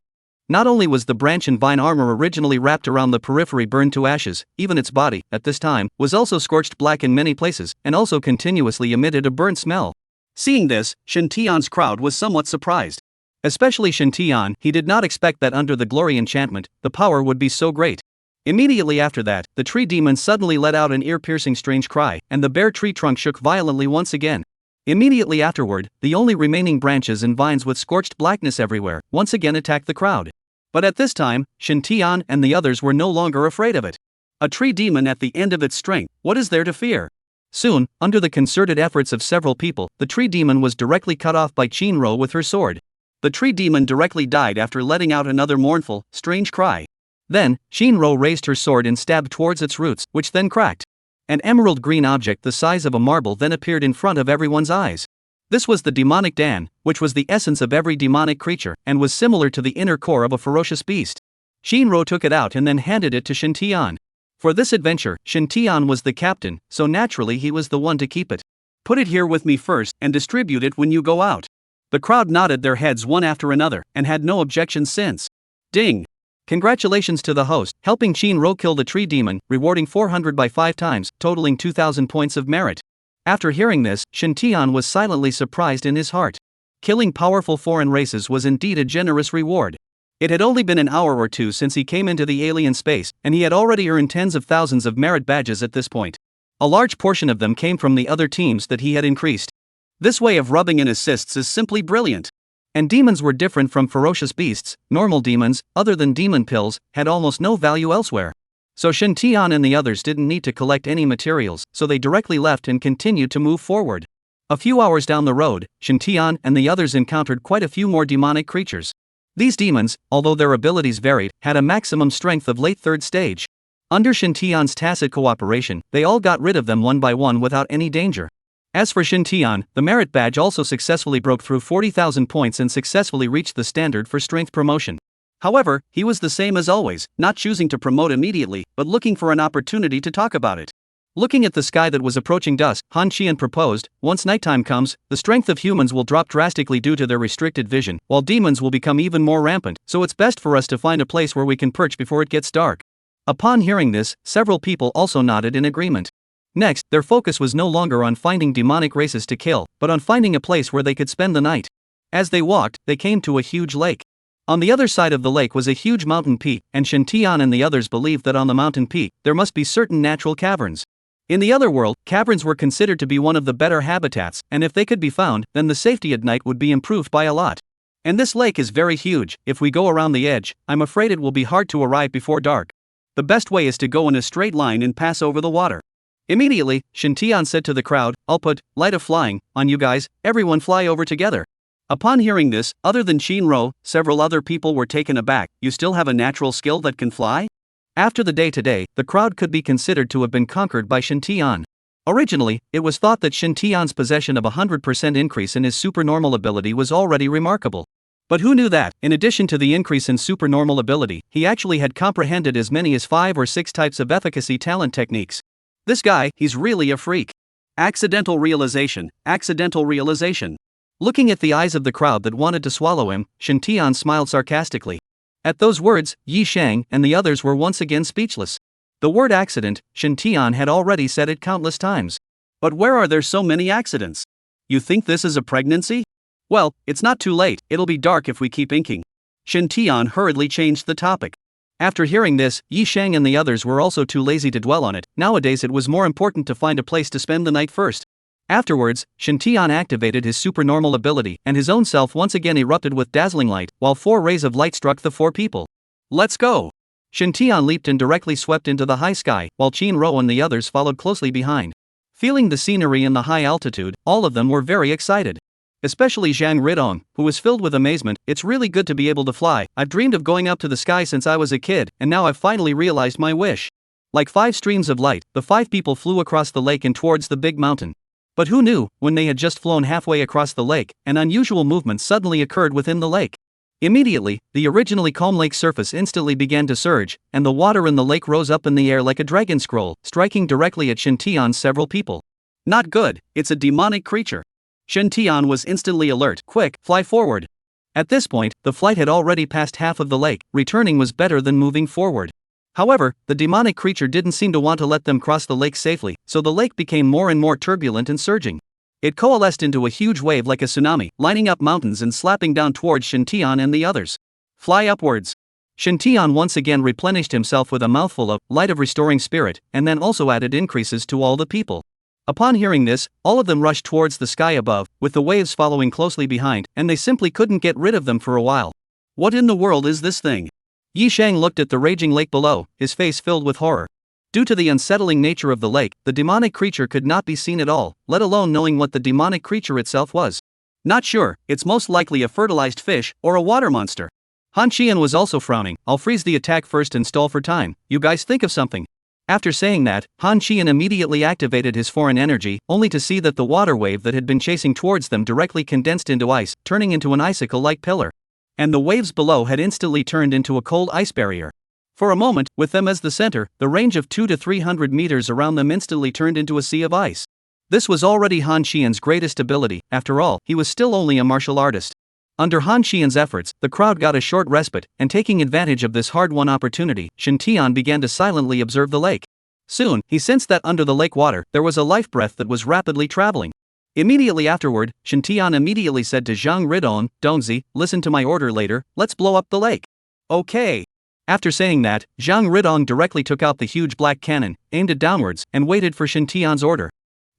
Not only was the branch and vine armor originally wrapped around the periphery burned to ashes, even its body, at this time, was also scorched black in many places, and also continuously emitted a burnt smell. Seeing this, Shintian's crowd was somewhat surprised. Especially Shintian, he did not expect that under the glory enchantment, the power would be so great. Immediately after that, the tree demon suddenly let out an ear-piercing strange cry, and the bare tree trunk shook violently once again. Immediately afterward, the only remaining branches and vines with scorched blackness everywhere, once again attacked the crowd. But at this time, Shintian and the others were no longer afraid of it. A tree demon at the end of its strength, what is there to fear? Soon, under the concerted efforts of several people, the tree demon was directly cut off by Chinro with her sword. The tree demon directly died after letting out another mournful, strange cry. Then, Shinro raised her sword and stabbed towards its roots, which then cracked. An emerald green object the size of a marble then appeared in front of everyone's eyes. This was the demonic Dan, which was the essence of every demonic creature, and was similar to the inner core of a ferocious beast. Shinro took it out and then handed it to Shintian. For this adventure, Shintian was the captain, so naturally he was the one to keep it. Put it here with me first, and distribute it when you go out. The crowd nodded their heads one after another, and had no objections since. Ding! Congratulations to the host, helping Shinro kill the tree demon, rewarding 400 by 5 times, totaling 2,000 points of merit. After hearing this, Shintian was silently surprised in his heart. Killing powerful foreign races was indeed a generous reward. It had only been an hour or two since he came into the alien space, and he had already earned tens of thousands of merit badges at this point. A large portion of them came from the other teams that he had increased. This way of rubbing in assists is simply brilliant. And demons were different from ferocious beasts. Normal demons, other than demon pills, had almost no value elsewhere. So Shintian and the others didn't need to collect any materials, so they directly left and continued to move forward. A few hours down the road, Shintian and the others encountered quite a few more demonic creatures. These demons, although their abilities varied, had a maximum strength of late 3rd stage. Under Shintian's tacit cooperation, they all got rid of them one by one without any danger. As for Shintian, the merit badge also successfully broke through 40,000 points and successfully reached the standard for strength promotion. However, he was the same as always, not choosing to promote immediately, but looking for an opportunity to talk about it. Looking at the sky that was approaching dusk, Han Qian proposed, once nighttime comes, the strength of humans will drop drastically due to their restricted vision, while demons will become even more rampant, so it's best for us to find a place where we can perch before it gets dark. Upon hearing this, several people also nodded in agreement. Next, their focus was no longer on finding demonic races to kill, but on finding a place where they could spend the night. As they walked, they came to a huge lake. On the other side of the lake was a huge mountain peak, and Shintian and the others believed that on the mountain peak, there must be certain natural caverns. In the other world, caverns were considered to be one of the better habitats, and if they could be found, then the safety at night would be improved by a lot. And this lake is very huge. If we go around the edge, I'm afraid it will be hard to arrive before dark. The best way is to go in a straight line and pass over the water. Immediately, Shintian said to the crowd, I'll put light of flying on you guys, everyone fly over together. Upon hearing this, other than Shinro, several other people were taken aback. You still have a natural skill that can fly? After the day today, the crowd could be considered to have been conquered by Shintian. Originally, it was thought that Shintian's possession of 100% increase in his supernormal ability was already remarkable. But who knew that, in addition to the increase in supernormal ability, he actually had comprehended as many as 5 or 6 types of efficacy talent techniques. This guy, he's really a freak. Accidental realization, accidental realization. Looking at the eyes of the crowd that wanted to swallow him, Shintian smiled sarcastically. At those words, Yi Shang and the others were once again speechless. The word accident, Shintian had already said it countless times. But where are there so many accidents? You think this is a pregnancy? Well, it's not too late, it'll be dark if we keep inking. Shintian hurriedly changed the topic. After hearing this, Yi Shang and the others were also too lazy to dwell on it. Nowadays it was more important to find a place to spend the night first. Afterwards, Shintian activated his supernormal ability, and his own self once again erupted with dazzling light, while 4 rays of light struck the 4 people. Let's go! Shintian leaped and directly swept into the high sky, while Chinro and the others followed closely behind. Feeling the scenery in the high altitude, all of them were very excited. Especially Zhang Ridong, who was filled with amazement. It's really good to be able to fly. I've dreamed of going up to the sky since I was a kid, and now I've finally realized my wish. Like 5 streams of light, the 5 people flew across the lake and towards the big mountain. But who knew, when they had just flown halfway across the lake, an unusual movement suddenly occurred within the lake. Immediately, the originally calm lake surface instantly began to surge, and the water in the lake rose up in the air like a dragon scroll, striking directly at Shintian's several people. Not good, it's a demonic creature. Shintian was instantly alert. Quick, fly forward. At this point, the flight had already passed half of the lake. Returning was better than moving forward. However, the demonic creature didn't seem to want to let them cross the lake safely, so the lake became more and more turbulent and surging. It coalesced into a huge wave like a tsunami, lining up mountains and slapping down towards Shintian and the others. Fly upwards. Shintian once again replenished himself with a mouthful of light of restoring spirit, and then also added increases to all the people. Upon hearing this, all of them rushed towards the sky above, with the waves following closely behind, and they simply couldn't get rid of them for a while. What in the world is this thing? Yi Shang looked at the raging lake below, his face filled with horror. Due to the unsettling nature of the lake, the demonic creature could not be seen at all, let alone knowing what the demonic creature itself was. Not sure, it's most likely a fertilized fish or a water monster. Han Qian was also frowning. I'll freeze the attack first and stall for time. You guys think of something. After saying that, Han Qian immediately activated his foreign energy, only to see that the water wave that had been chasing towards them directly condensed into ice, turning into an icicle-like pillar. And the waves below had instantly turned into a cold ice barrier. For a moment, with them as the center, the range of 200 to 300 meters around them instantly turned into a sea of ice. This was already Han Qian's greatest ability. After all, he was still only a martial artist. Under Han Qian's efforts, the crowd got a short respite, and taking advantage of this hard-won opportunity, Shintian began to silently observe the lake. Soon, he sensed that under the lake water, there was a life breath that was rapidly traveling. Immediately afterward, Shintian immediately said to Zhang Ridong, Dongzi, listen to my order later, let's blow up the lake. Okay. After saying that, Zhang Ridong directly took out the huge black cannon, aimed it downwards, and waited for Shintian's order.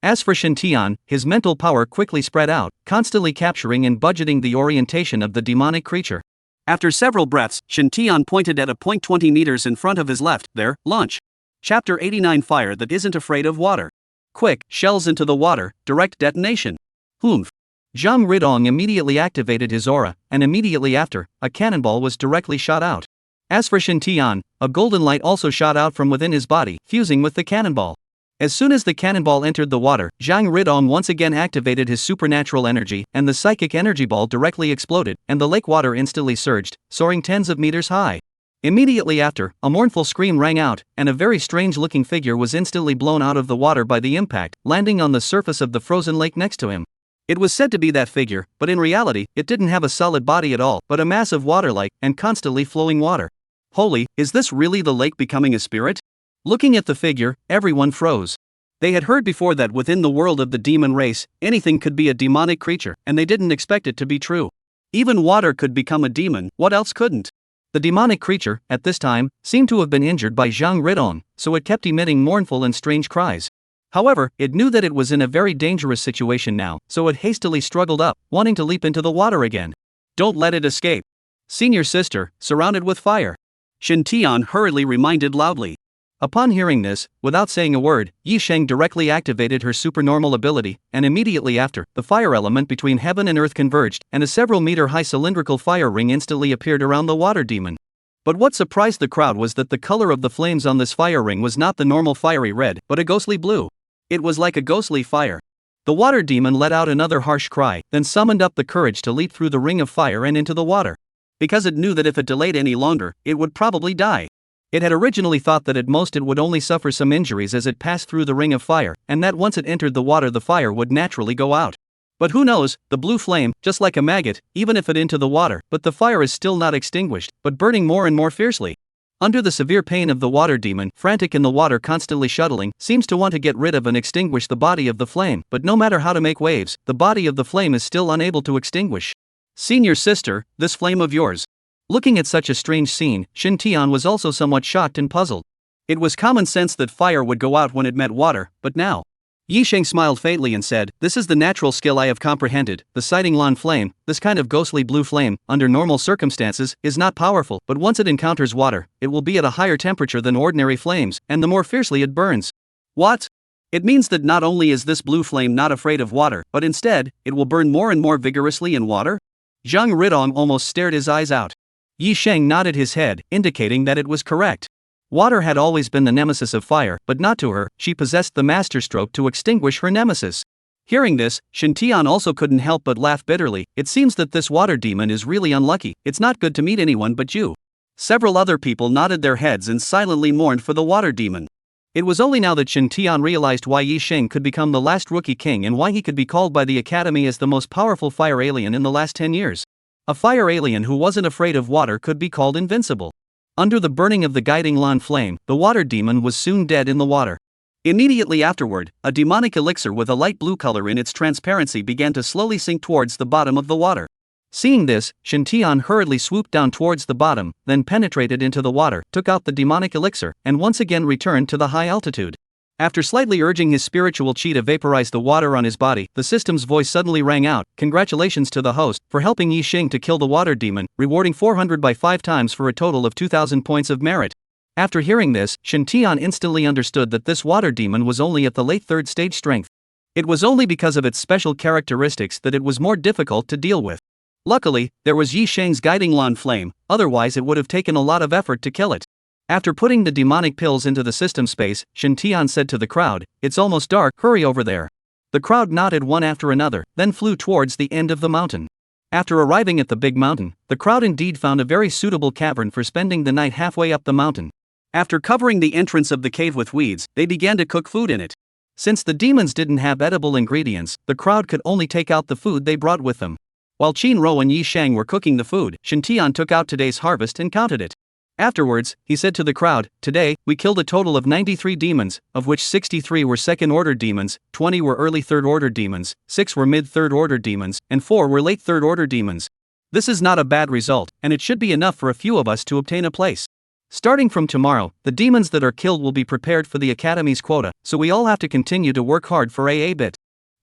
As for Shintian, his mental power quickly spread out, constantly capturing and budgeting the orientation of the demonic creature. After several breaths, Shintian pointed at a point 20 meters in front of his left. There, launch. Chapter 89 Fire that isn't afraid of water. Quick, shells into the water, direct detonation. Humph. Zhang Ridong immediately activated his aura, and immediately after, a cannonball was directly shot out. As for Shintian, a golden light also shot out from within his body, fusing with the cannonball. As soon as the cannonball entered the water, Zhang Ridong once again activated his supernatural energy, and the psychic energy ball directly exploded, and the lake water instantly surged, soaring tens of meters high. Immediately after, a mournful scream rang out, and a very strange-looking figure was instantly blown out of the water by the impact, landing on the surface of the frozen lake next to him. It was said to be that figure, but in reality, it didn't have a solid body at all, but a mass of water-like and constantly flowing water. Holy, is this really the lake becoming a spirit? Looking at the figure, everyone froze. They had heard before that within the world of the demon race, anything could be a demonic creature, and they didn't expect it to be true. Even water could become a demon, what else couldn't? The demonic creature, at this time, seemed to have been injured by Zhang Ridong, so it kept emitting mournful and strange cries. However, it knew that it was in a very dangerous situation now, so it hastily struggled up, wanting to leap into the water again. Don't let it escape. Senior sister, surrounded with fire. Shintian hurriedly reminded loudly. Upon hearing this, without saying a word, Yi Sheng directly activated her supernormal ability, and immediately after, the fire element between heaven and earth converged, and a several-meter-high cylindrical fire ring instantly appeared around the water demon. But what surprised the crowd was that the color of the flames on this fire ring was not the normal fiery red, but a ghostly blue. It was like a ghostly fire. The water demon let out another harsh cry, then summoned up the courage to leap through the ring of fire and into the water. Because it knew that if it delayed any longer, it would probably die. It had originally thought that at most it would only suffer some injuries as it passed through the ring of fire, and that once it entered the water the fire would naturally go out. But who knows, the blue flame, just like a maggot, even if it into the water, but the fire is still not extinguished, but burning more and more fiercely. Under the severe pain of the water demon, frantic in the water constantly shuttling, seems to want to get rid of and extinguish the body of the flame, but no matter how to make waves, the body of the flame is still unable to extinguish. Senior sister, this flame of yours. Looking at such a strange scene, Shintian was also somewhat shocked and puzzled. It was common sense that fire would go out when it met water, but now. Yi Sheng smiled faintly and said, "This is the natural skill I have comprehended. The Sighting Lan flame, this kind of ghostly blue flame, under normal circumstances, is not powerful, but once it encounters water, it will be at a higher temperature than ordinary flames, and the more fiercely it burns." What? It means that not only is this blue flame not afraid of water, but instead, it will burn more and more vigorously in water? Zhang Ridong almost stared his eyes out. Yi Sheng nodded his head, indicating that it was correct. Water had always been the nemesis of fire, but not to her, she possessed the masterstroke to extinguish her nemesis. Hearing this, Shintian also couldn't help but laugh bitterly. It seems that this water demon is really unlucky. It's not good to meet anyone but you. Several other people nodded their heads and silently mourned for the water demon. It was only now that Shintian realized why Yi Sheng could become the last rookie king and why he could be called by the Academy as the most powerful fire alien in the last 10 years. A fire alien who wasn't afraid of water could be called invincible. Under the burning of the guiding lan flame, the water demon was soon dead in the water. Immediately afterward, a demonic elixir with a light blue color in its transparency began to slowly sink towards the bottom of the water. Seeing this, Shintian hurriedly swooped down towards the bottom, then penetrated into the water, took out the demonic elixir, and once again returned to the high altitude. After slightly urging his spiritual chi to vaporize the water on his body, the system's voice suddenly rang out, "Congratulations to the host for helping Yi Sheng to kill the water demon, rewarding 400 by 5 times for a total of 2,000 points of merit." After hearing this, Shintian instantly understood that this water demon was only at the late 3rd stage strength. It was only because of its special characteristics that it was more difficult to deal with. Luckily, there was Yi Sheng's guiding lan flame, otherwise it would have taken a lot of effort to kill it. After putting the demonic pills into the system space, Shintian said to the crowd, "It's almost dark, hurry over there." The crowd nodded one after another, then flew towards the end of the mountain. After arriving at the big mountain, the crowd indeed found a very suitable cavern for spending the night halfway up the mountain. After covering the entrance of the cave with weeds, they began to cook food in it. Since the demons didn't have edible ingredients, the crowd could only take out the food they brought with them. While Qin-Ro and Yi Sheng were cooking the food, Shintian took out today's harvest and counted it. Afterwards, he said to the crowd, "Today, we killed a total of 93 demons, of which 63 were second-order demons, 20 were early third-order demons, 6 were mid-third-order demons, and 4 were late third-order demons. This is not a bad result, and it should be enough for a few of us to obtain a place. Starting from tomorrow, the demons that are killed will be prepared for the Academy's quota, so we all have to continue to work hard for a bit."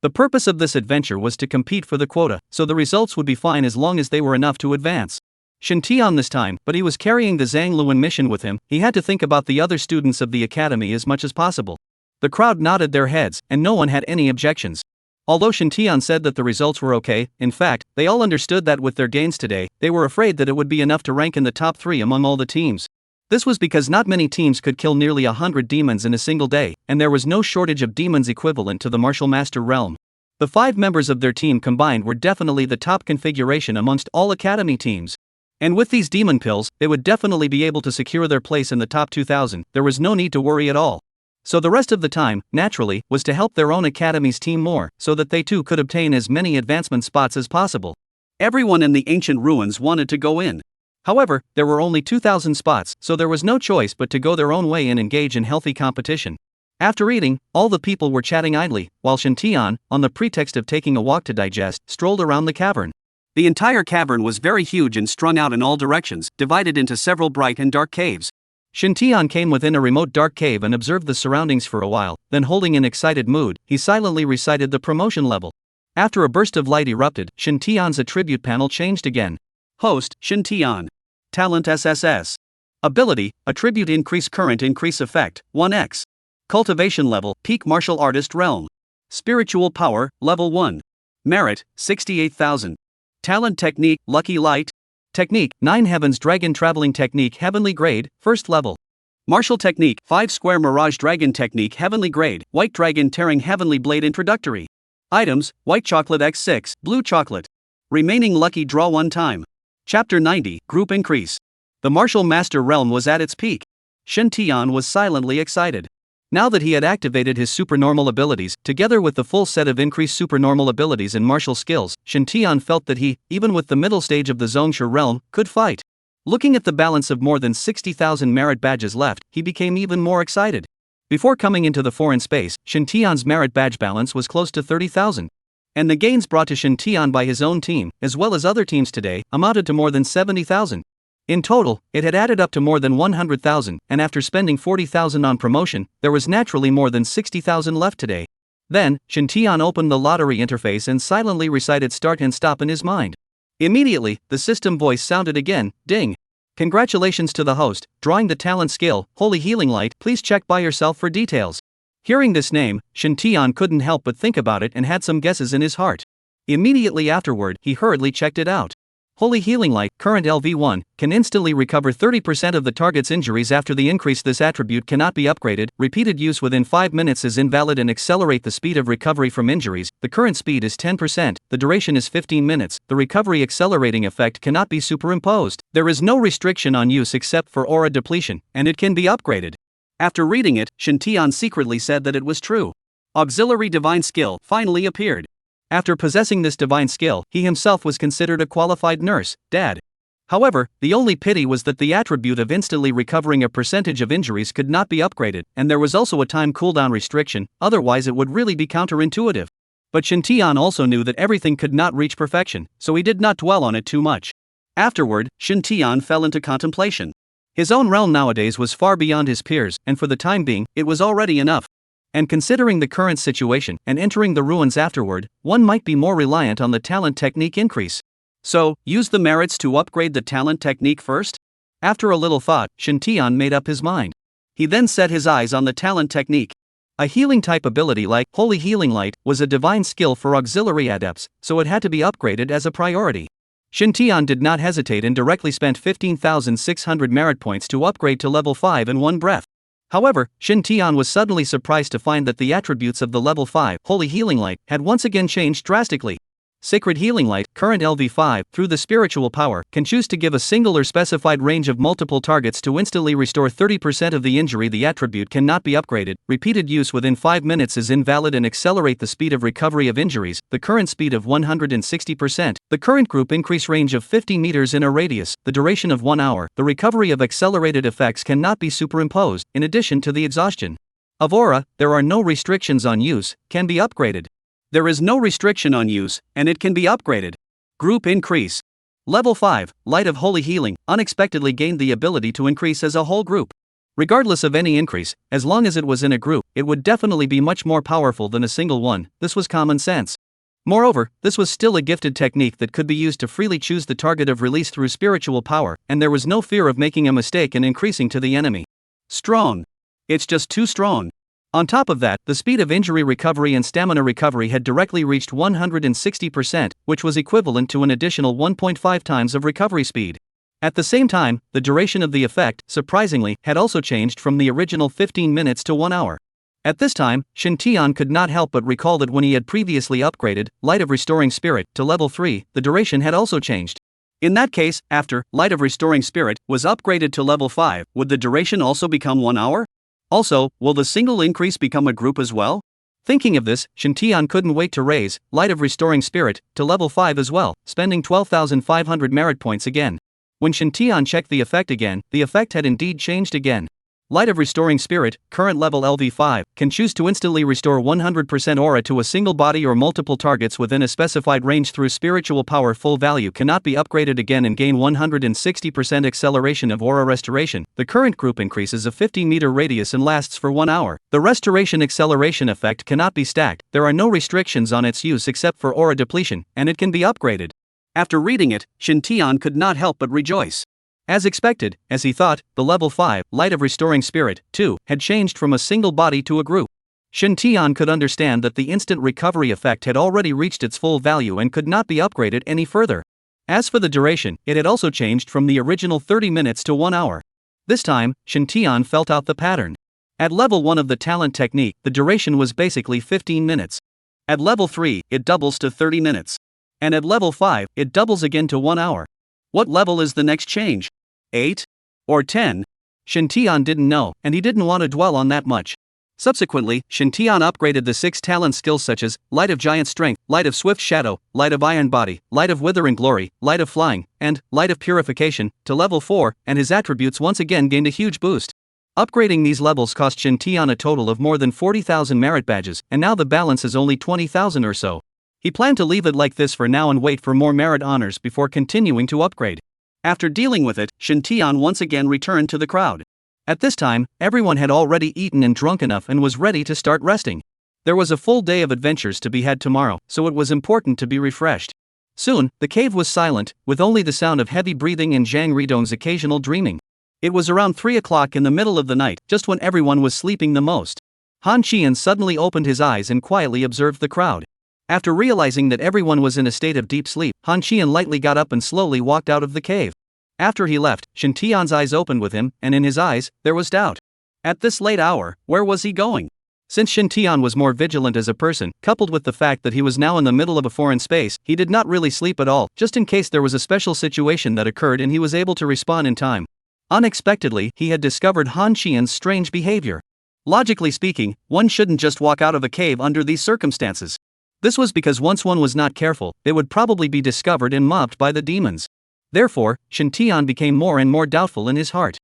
The purpose of this adventure was to compete for the quota, so the results would be fine as long as they were enough to advance. Shintian this time, but he was carrying the Zhang Luan mission with him. He had to think about the other students of the Academy as much as possible. The crowd nodded their heads, and no one had any objections. Although Shintian said that the results were okay, in fact, they all understood that with their gains today, they were afraid that it would be enough to rank in the top 3 among all the teams. This was because not many teams could kill nearly 100 demons in a single day, and there was no shortage of demons equivalent to the Martial Master realm. The 5 members of their team combined were definitely the top configuration amongst all Academy teams. And with these demon pills, they would definitely be able to secure their place in the top 2,000, there was no need to worry at all. So the rest of the time, naturally, was to help their own Academy's team more, so that they too could obtain as many advancement spots as possible. Everyone in the ancient ruins wanted to go in. However, there were only 2,000 spots, so there was no choice but to go their own way and engage in healthy competition. After eating, all the people were chatting idly, while Shintian, on the pretext of taking a walk to digest, strolled around the cavern. The entire cavern was very huge and strung out in all directions, divided into several bright and dark caves. Shintian came within a remote dark cave and observed the surroundings for a while, then holding an excited mood, he silently recited the promotion level. After a burst of light erupted, Shintian's attribute panel changed again. Host, Shintian. Talent SSS. Ability, attribute increase current increase effect, 1x. Cultivation level, peak martial artist realm. Spiritual power, level 1. Merit, 68,000. Talent technique, lucky light. Technique, 9 heavens dragon traveling technique heavenly grade, 1st level. Martial technique, 5 square mirage dragon technique heavenly grade, white dragon tearing heavenly blade introductory. Items, white chocolate x6, blue chocolate. Remaining lucky draw 1 time. Chapter 90, Group Increase. The Martial Master realm was at its peak. Shintian was silently excited. Now that he had activated his supernormal abilities, together with the full set of increased supernormal abilities and martial skills, Shintian felt that he, even with the middle stage of the Zhongshu realm, could fight. Looking at the balance of more than 60,000 merit badges left, he became even more excited. Before coming into the foreign space, Shintian's merit badge balance was close to 30,000. And the gains brought to Shintian by his own team, as well as other teams today, amounted to more than 70,000. In total, it had added up to more than 100,000, and after spending 40,000 on promotion, there was naturally more than 60,000 left today. Then, Shintian opened the lottery interface and silently recited start and stop in his mind. Immediately, the system voice sounded again, ding. Congratulations to the host, drawing the talent skill, Holy Healing Light, please check by yourself for details. Hearing this name, Shintian couldn't help but think about it and had some guesses in his heart. Immediately afterward, he hurriedly checked it out. Holy Healing Light, current LV1, can instantly recover 30% of the target's injuries after the increase. This attribute cannot be upgraded. Repeated use within 5 minutes is invalid and accelerate the speed of recovery from injuries. The current speed is 10%, the duration is 15 minutes. The recovery accelerating effect cannot be superimposed. There is no restriction on use except for aura depletion, and it can be upgraded. After reading it, Shintian secretly said that it was true. Auxiliary Divine Skill finally appeared. After possessing this divine skill, he himself was considered a qualified nurse, dad. However, the only pity was that the attribute of instantly recovering a percentage of injuries could not be upgraded, and there was also a time cooldown restriction, otherwise it would really be counterintuitive. But Shintian also knew that everything could not reach perfection, so he did not dwell on it too much. Afterward, Shintian fell into contemplation. His own realm nowadays was far beyond his peers, and for the time being, it was already enough. And considering the current situation and entering the ruins afterward, one might be more reliant on the talent technique increase. So, use the merits to upgrade the talent technique first? After a little thought, Shintian made up his mind. He then set his eyes on the talent technique. A healing type ability like Holy Healing Light was a divine skill for auxiliary adepts, so it had to be upgraded as a priority. Shintian did not hesitate and directly spent 15,600 merit points to upgrade to level 5 in one breath. However, Shintian was suddenly surprised to find that the attributes of the level 5 Holy Healing Light had once again changed drastically. Sacred Healing Light, current LV5, through the spiritual power, can choose to give a single or specified range of multiple targets to instantly restore 30% of the injury. The attribute cannot be upgraded. Repeated use within 5 minutes is invalid and accelerate the speed of recovery of injuries. The current speed of 160%. The current group increase range of 50 meters in a radius. The duration of 1 hour. The recovery of accelerated effects cannot be superimposed, in addition to the exhaustion of aura. There are no restrictions on use, can be upgraded. There is no restriction on use, and it can be upgraded. Group increase. Level 5, Light of Holy Healing, unexpectedly gained the ability to increase as a whole group. Regardless of any increase, as long as it was in a group, it would definitely be much more powerful than a single one. This was common sense. Moreover, this was still a gifted technique that could be used to freely choose the target of release through spiritual power, and there was no fear of making a mistake and increasing to the enemy. Strong. It's just too strong. On top of that, the speed of injury recovery and stamina recovery had directly reached 160%, which was equivalent to an additional 1.5 times of recovery speed. At the same time, the duration of the effect, surprisingly, had also changed from the original 15 minutes to 1 hour. At this time, Shintian could not help but recall that when he had previously upgraded Light of Restoring Spirit to level 3, the duration had also changed. In that case, after Light of Restoring Spirit was upgraded to level 5, would the duration also become 1 hour? Also, will the single increase become a group as well? Thinking of this, Shintian couldn't wait to raise Light of Restoring Spirit to level 5 as well, spending 12,500 merit points again. When Shintian checked the effect again, the effect had indeed changed again. Light of Restoring Spirit, current level LV5, can choose to instantly restore 100% aura to a single body or multiple targets within a specified range through spiritual power. Full value cannot be upgraded again and gain 160% acceleration of aura restoration. The current group increases a 50-meter radius and lasts for 1 hour. The restoration acceleration effect cannot be stacked. There are no restrictions on its use except for aura depletion, and it can be upgraded. After reading it, Shintian could not help but rejoice. As expected, as he thought, the level 5, Light of Restoring Spirit, too, had changed from a single body to a group. Shintian could understand that the instant recovery effect had already reached its full value and could not be upgraded any further. As for the duration, it had also changed from the original 30 minutes to 1 hour. This time, Shintian felt out the pattern. At level 1 of the talent technique, the duration was basically 15 minutes. At level 3, it doubles to 30 minutes. And at level 5, it doubles again to 1 hour. What level is the next change? 8? Or 10? Shintian didn't know, and he didn't want to dwell on that much. Subsequently, Shintian upgraded the 6 talent skills such as Light of Giant Strength, Light of Swift Shadow, Light of Iron Body, Light of Withering Glory, Light of Flying, and Light of Purification to level 4, and his attributes once again gained a huge boost. Upgrading these levels cost Shintian a total of more than 40,000 merit badges, and now the balance is only 20,000 or so. He planned to leave it like this for now and wait for more merit honors before continuing to upgrade. After dealing with it, Shintian once again returned to the crowd. At this time, everyone had already eaten and drunk enough and was ready to start resting. There was a full day of adventures to be had tomorrow, so it was important to be refreshed. Soon, the cave was silent, with only the sound of heavy breathing and Zhang Ridong's occasional dreaming. It was around 3 o'clock in the middle of the night, just when everyone was sleeping the most. Han Qian suddenly opened his eyes and quietly observed the crowd. After realizing that everyone was in a state of deep sleep, Han Qian lightly got up and slowly walked out of the cave. After he left, Shen Tian's eyes opened with him, and in his eyes, there was doubt. At this late hour, where was he going? Since Shen Tian was more vigilant as a person, coupled with the fact that he was now in the middle of a foreign space, he did not really sleep at all, just in case there was a special situation that occurred and he was able to respond in time. Unexpectedly, he had discovered Han Qian's strange behavior. Logically speaking, one shouldn't just walk out of a cave under these circumstances. This was because once one was not careful, they would probably be discovered and mobbed by the demons. Therefore, Shen Tian became more and more doubtful in his heart.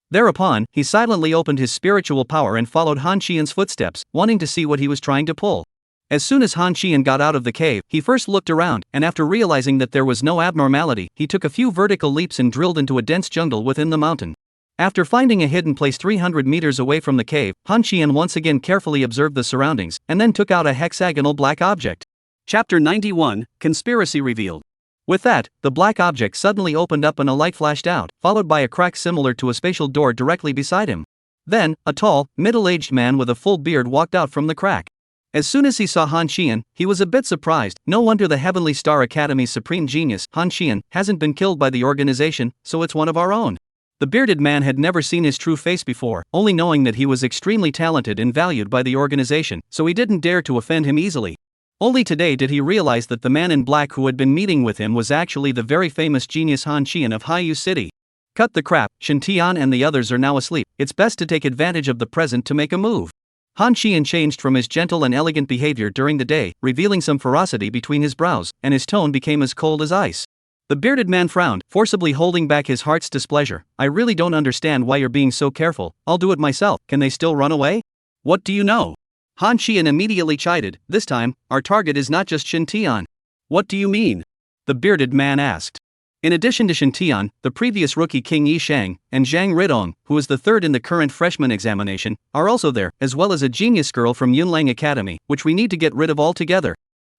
Thereupon, he silently opened his spiritual power and followed Han Qian's footsteps, wanting to see what he was trying to pull. As soon as Han Qian got out of the cave, he first looked around, and after realizing that there was no abnormality, he took a few vertical leaps and drilled into a dense jungle within the mountain. After finding a hidden place 300 meters away from the cave, Han Qian once again carefully observed the surroundings, and then took out a hexagonal black object. Chapter 91, Conspiracy Revealed. With that, the black object suddenly opened up and a light flashed out, followed by a crack similar to a spatial door directly beside him. Then, a tall, middle-aged man with a full beard walked out from the crack. As soon as he saw Han Qian, he was a bit surprised. No wonder the Heavenly Star Academy's supreme genius, Han Qian, hasn't been killed by the organization, so it's one of our own. The bearded man had never seen his true face before, only knowing that he was extremely talented and valued by the organization, so he didn't dare to offend him easily. Only today did he realize that the man in black who had been meeting with him was actually the very famous genius Han Qian of Haiyu City. Cut the crap, Shen Tian and the others are now asleep, it's best to take advantage of the present to make a move. Han Qian changed from his gentle and elegant behavior during the day, revealing some ferocity between his brows, and his tone became as cold as ice. The bearded man frowned, forcibly holding back his heart's displeasure. I really don't understand why you're being so careful, I'll do it myself, can they still run away? What do you know? Han Qian immediately chided, this time, our target is not just Shen Tian. What do you mean? The bearded man asked. In addition to Shen Tian, the previous rookie King Yi Shang, and Zhang Ridong, who is the third in the current freshman examination, are also there, as well as a genius girl from Yunlang Academy, which we need to get rid of altogether.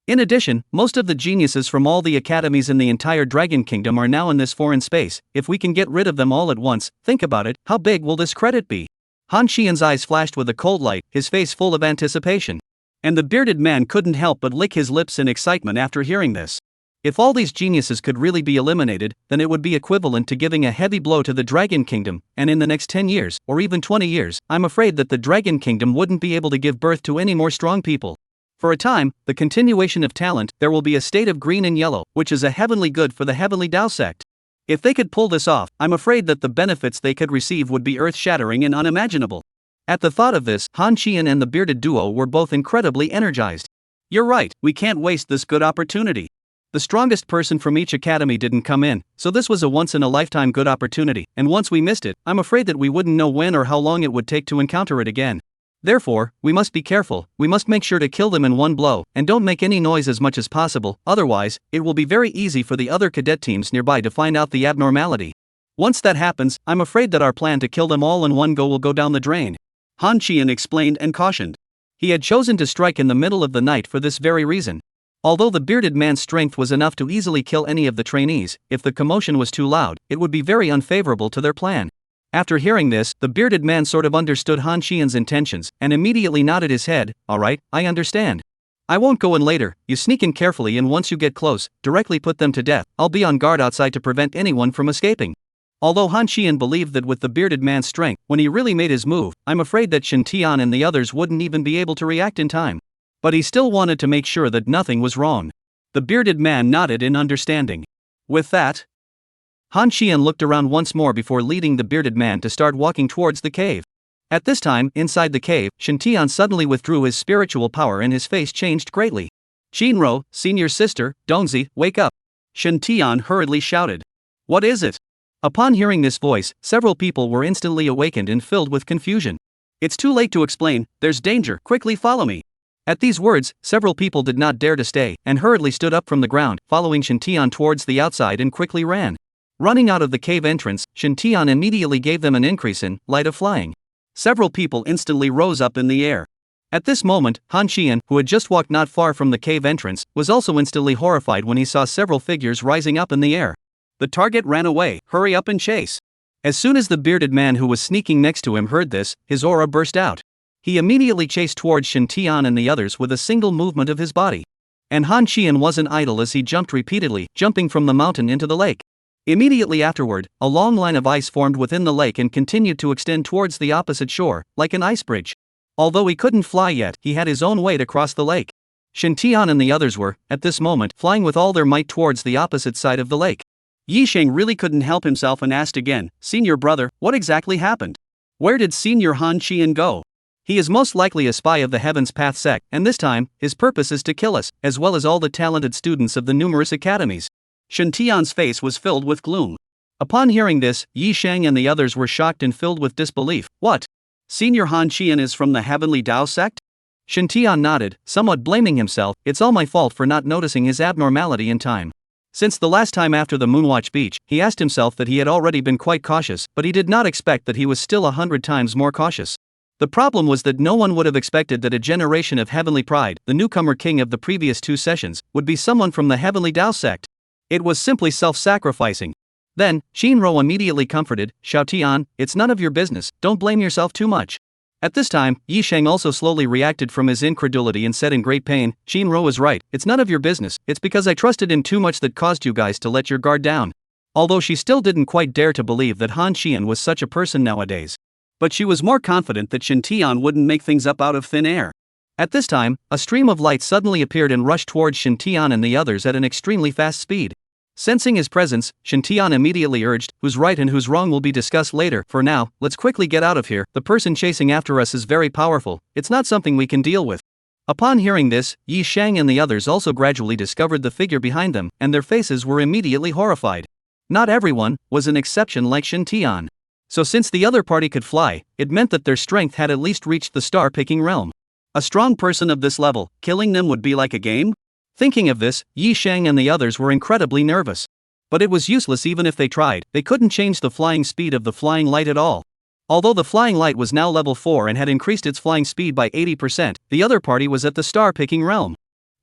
In addition, most of the geniuses from all the academies in the entire Dragon Kingdom are now in this foreign space. If we can get rid of them all at once, think about it, how big will this credit be? Han Qian's eyes flashed with a cold light, his face full of anticipation. And the bearded man couldn't help but lick his lips in excitement after hearing this. If all these geniuses could really be eliminated, then it would be equivalent to giving a heavy blow to the Dragon Kingdom, and in the next 10 years, or even 20 years, I'm afraid that the Dragon Kingdom wouldn't be able to give birth to any more strong people. For a time, the continuation of talent, there will be a state of green and yellow, which is a heavenly good for the Heavenly Dao sect. If they could pull this off, I'm afraid that the benefits they could receive would be earth-shattering and unimaginable. At the thought of this, Han Qian and the bearded duo were both incredibly energized. You're right, we can't waste this good opportunity. The strongest person from each academy didn't come in, so this was a once-in-a-lifetime good opportunity, and once we missed it, I'm afraid that we wouldn't know when or how long it would take to encounter it again. Therefore, we must be careful, we must make sure to kill them in one blow, and don't make any noise as much as possible, otherwise, it will be very easy for the other cadet teams nearby to find out the abnormality. Once that happens, I'm afraid that our plan to kill them all in one go will go down the drain. Han Qian explained and cautioned. He had chosen to strike in the middle of the night for this very reason. Although the bearded man's strength was enough to easily kill any of the trainees, if the commotion was too loud, it would be very unfavorable to their plan. After hearing this, the bearded man sort of understood Han Qian's intentions, and immediately nodded his head. Alright, I understand. I won't go in later, you sneak in carefully and once you get close, directly put them to death. I'll be on guard outside to prevent anyone from escaping. Although Han Qian believed that with the bearded man's strength, when he really made his move, I'm afraid that Shen Tian and the others wouldn't even be able to react in time. But he still wanted to make sure that nothing was wrong. The bearded man nodded in understanding. With that, Han Qian looked around once more before leading the bearded man to start walking towards the cave. At this time, inside the cave, Shen Tian suddenly withdrew his spiritual power and his face changed greatly. Jinro, senior sister, Donzi, wake up. Shen Tian hurriedly shouted. What is it? Upon hearing this voice, several people were instantly awakened and filled with confusion. It's too late to explain, there's danger, quickly follow me. At these words, several people did not dare to stay, and hurriedly stood up from the ground, following Shen Tian towards the outside and quickly ran. Running out of the cave entrance, Shen Tian immediately gave them an increase in light of flying. Several people instantly rose up in the air. At this moment, Han Qian, who had just walked not far from the cave entrance, was also instantly horrified when he saw several figures rising up in the air. The target ran away, hurry up and chase. As soon as the bearded man who was sneaking next to him heard this, his aura burst out. He immediately chased towards Shen Tian and the others with a single movement of his body. And Han Qian wasn't idle as he jumped repeatedly, jumping from the mountain into the lake. Immediately afterward, a long line of ice formed within the lake and continued to extend towards the opposite shore, like an ice bridge. Although he couldn't fly yet, he had his own way to cross the lake. Shen Tian and the others were, at this moment, flying with all their might towards the opposite side of the lake. Yi Sheng really couldn't help himself and asked again, "Senior brother, what exactly happened? Where did Senior Han Qian go? He is most likely a spy of the Heaven's Path sect, and this time, his purpose is to kill us, as well as all the talented students of the numerous academies." Shen Tian's face was filled with gloom. Upon hearing this, Yi Sheng and the others were shocked and filled with disbelief. What? Senior Han Qian is from the Heavenly Tao sect? Shen Tian nodded, somewhat blaming himself. It's all my fault for not noticing his abnormality in time. Since the last time after the Moonwatch Beach, he asked himself that he had already been quite cautious, but he did not expect that he was still 100 times more cautious. The problem was that no one would have expected that a generation of Heavenly Pride, the newcomer king of the previous 2 sessions, would be someone from the Heavenly Tao sect. It was simply self-sacrificing. Then, Shinro immediately comforted, "Xiao Tian, it's none of your business, don't blame yourself too much." At this time, Yi Sheng also slowly reacted from his incredulity and said in great pain, "Shinro is right, it's none of your business, it's because I trusted him too much that caused you guys to let your guard down." Although she still didn't quite dare to believe that Han Qian was such a person nowadays. But she was more confident that Shen Tian wouldn't make things up out of thin air. At this time, a stream of light suddenly appeared and rushed towards Shen Tian and the others at an extremely fast speed. Sensing his presence, Shen Tian immediately urged, "Who's right and who's wrong will be discussed later. For now, let's quickly get out of here. The person chasing after us is very powerful. It's not something we can deal with." Upon hearing this, Yi Sheng and the others also gradually discovered the figure behind them, and their faces were immediately horrified. Not everyone was an exception like Shen Tian. So since the other party could fly, it meant that their strength had at least reached the star-picking realm. A strong person of this level, killing them would be like a game? Thinking of this, Yi Sheng and the others were incredibly nervous. But it was useless even if they tried, they couldn't change the flying speed of the flying light at all. Although the flying light was now level 4 and had increased its flying speed by 80%, the other party was at the star-picking realm.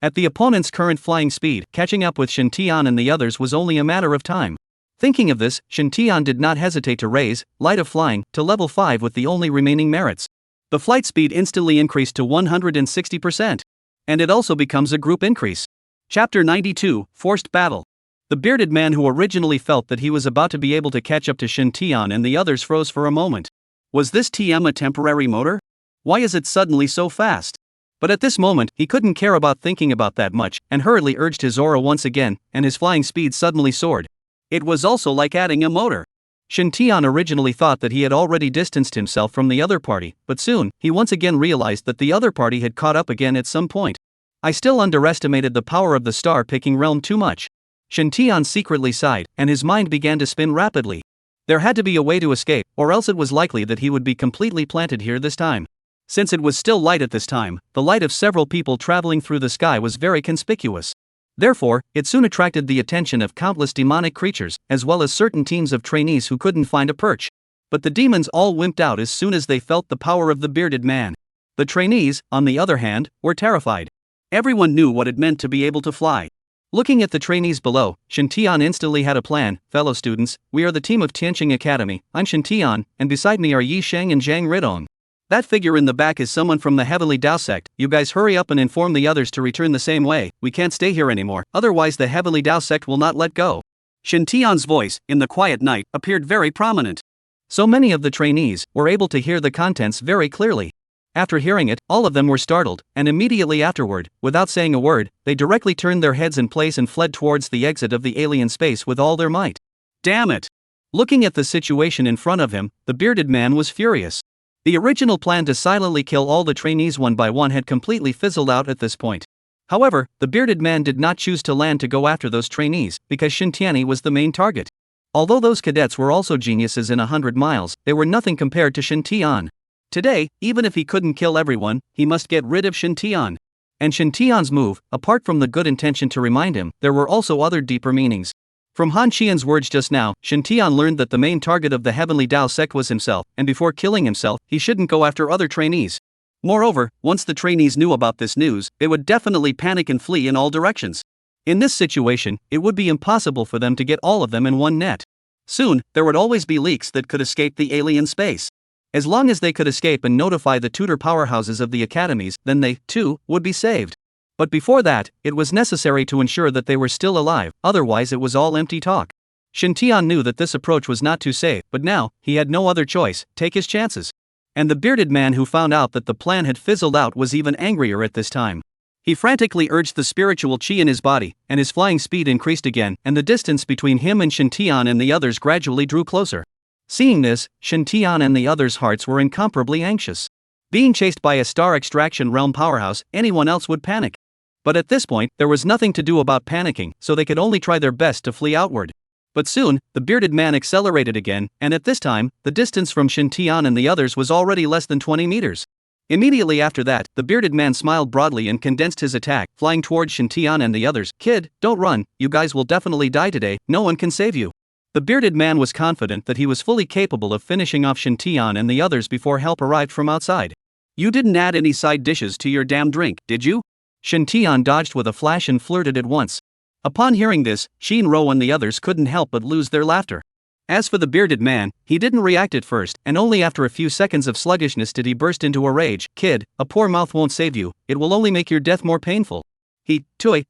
At the opponent's current flying speed, catching up with Shen Tian and the others was only a matter of time. Thinking of this, Shen Tian did not hesitate to raise Light of Flying to level 5 with the only remaining merits. The flight speed instantly increased to 160%. And it also becomes a group increase. Chapter 92, Forced Battle. The bearded man who originally felt that he was about to be able to catch up to Shen Tian and the others froze for a moment. Was this TM a temporary motor? Why is it suddenly so fast? But at this moment, he couldn't care about thinking about that much, and hurriedly urged his aura once again, and his flying speed suddenly soared. It was also like adding a motor. Shen Tian originally thought that he had already distanced himself from the other party, but soon, he once again realized that the other party had caught up again at some point. I still underestimated the power of the star-picking realm too much. Shen Tian secretly sighed, and his mind began to spin rapidly. There had to be a way to escape, or else it was likely that he would be completely planted here this time. Since it was still light at this time, the light of several people traveling through the sky was very conspicuous. Therefore, it soon attracted the attention of countless demonic creatures, as well as certain teams of trainees who couldn't find a perch. But the demons all wimped out as soon as they felt the power of the bearded man. The trainees, on the other hand, were terrified. Everyone knew what it meant to be able to fly. Looking at the trainees below, Shen Tian instantly had a plan. "Fellow students, we are the team of Tianqing Academy. I'm Shen Tian, and beside me are Yi Sheng and Zhang Ridong. That figure in the back is someone from the Heavenly Tao sect. You guys hurry up and inform the others to return the same way. We can't stay here anymore, otherwise the Heavenly Tao sect will not let go." Shen Tian's voice, in the quiet night, appeared very prominent. So many of the trainees were able to hear the contents very clearly. After hearing it, all of them were startled, and immediately afterward, without saying a word, they directly turned their heads in place and fled towards the exit of the alien space with all their might. Damn it! Looking at the situation in front of him, the bearded man was furious. The original plan to silently kill all the trainees one by one had completely fizzled out at this point. However, the bearded man did not choose to land to go after those trainees, because Shen Tian was the main target. Although those cadets were also geniuses in 100 miles, they were nothing compared to Shen Tian. Today, even if he couldn't kill everyone, he must get rid of Shen Tian. And Shen Tian's move, apart from the good intention to remind him, there were also other deeper meanings. From Han Qian's words just now, Shen Tian learned that the main target of the Heavenly Tao sect was himself, and before killing himself, he shouldn't go after other trainees. Moreover, once the trainees knew about this news, they would definitely panic and flee in all directions. In this situation, it would be impossible for them to get all of them in one net. Soon, there would always be leaks that could escape the alien space. As long as they could escape and notify the tutor powerhouses of the academies, then they, too, would be saved. But before that, it was necessary to ensure that they were still alive, otherwise it was all empty talk. Shintian knew that this approach was not too safe, but now, he had no other choice, take his chances. And the bearded man who found out that the plan had fizzled out was even angrier at this time. He frantically urged the spiritual chi in his body, and his flying speed increased again, and the distance between him and Shintian and the others gradually drew closer. Seeing this, Shintian and the others' hearts were incomparably anxious. Being chased by a star extraction realm powerhouse, anyone else would panic. But at this point, there was nothing to do about panicking, so they could only try their best to flee outward. But soon, the bearded man accelerated again, and at this time, the distance from Shintian and the others was already less than 20 meters. Immediately after that, the bearded man smiled broadly and condensed his attack, flying towards Shintian and the others. Kid, don't run, you guys will definitely die today, no one can save you. The bearded man was confident that he was fully capable of finishing off Shintian and the others before help arrived from outside. You didn't add any side dishes to your damn drink, did you? Shintian dodged with a flash and flirted at once. Upon hearing this, Shinro and the others couldn't help but lose their laughter. As for the bearded man, he didn't react at first, and only after a few seconds of sluggishness did he burst into a rage. Kid, a poor mouth won't save you, it will only make your death more painful.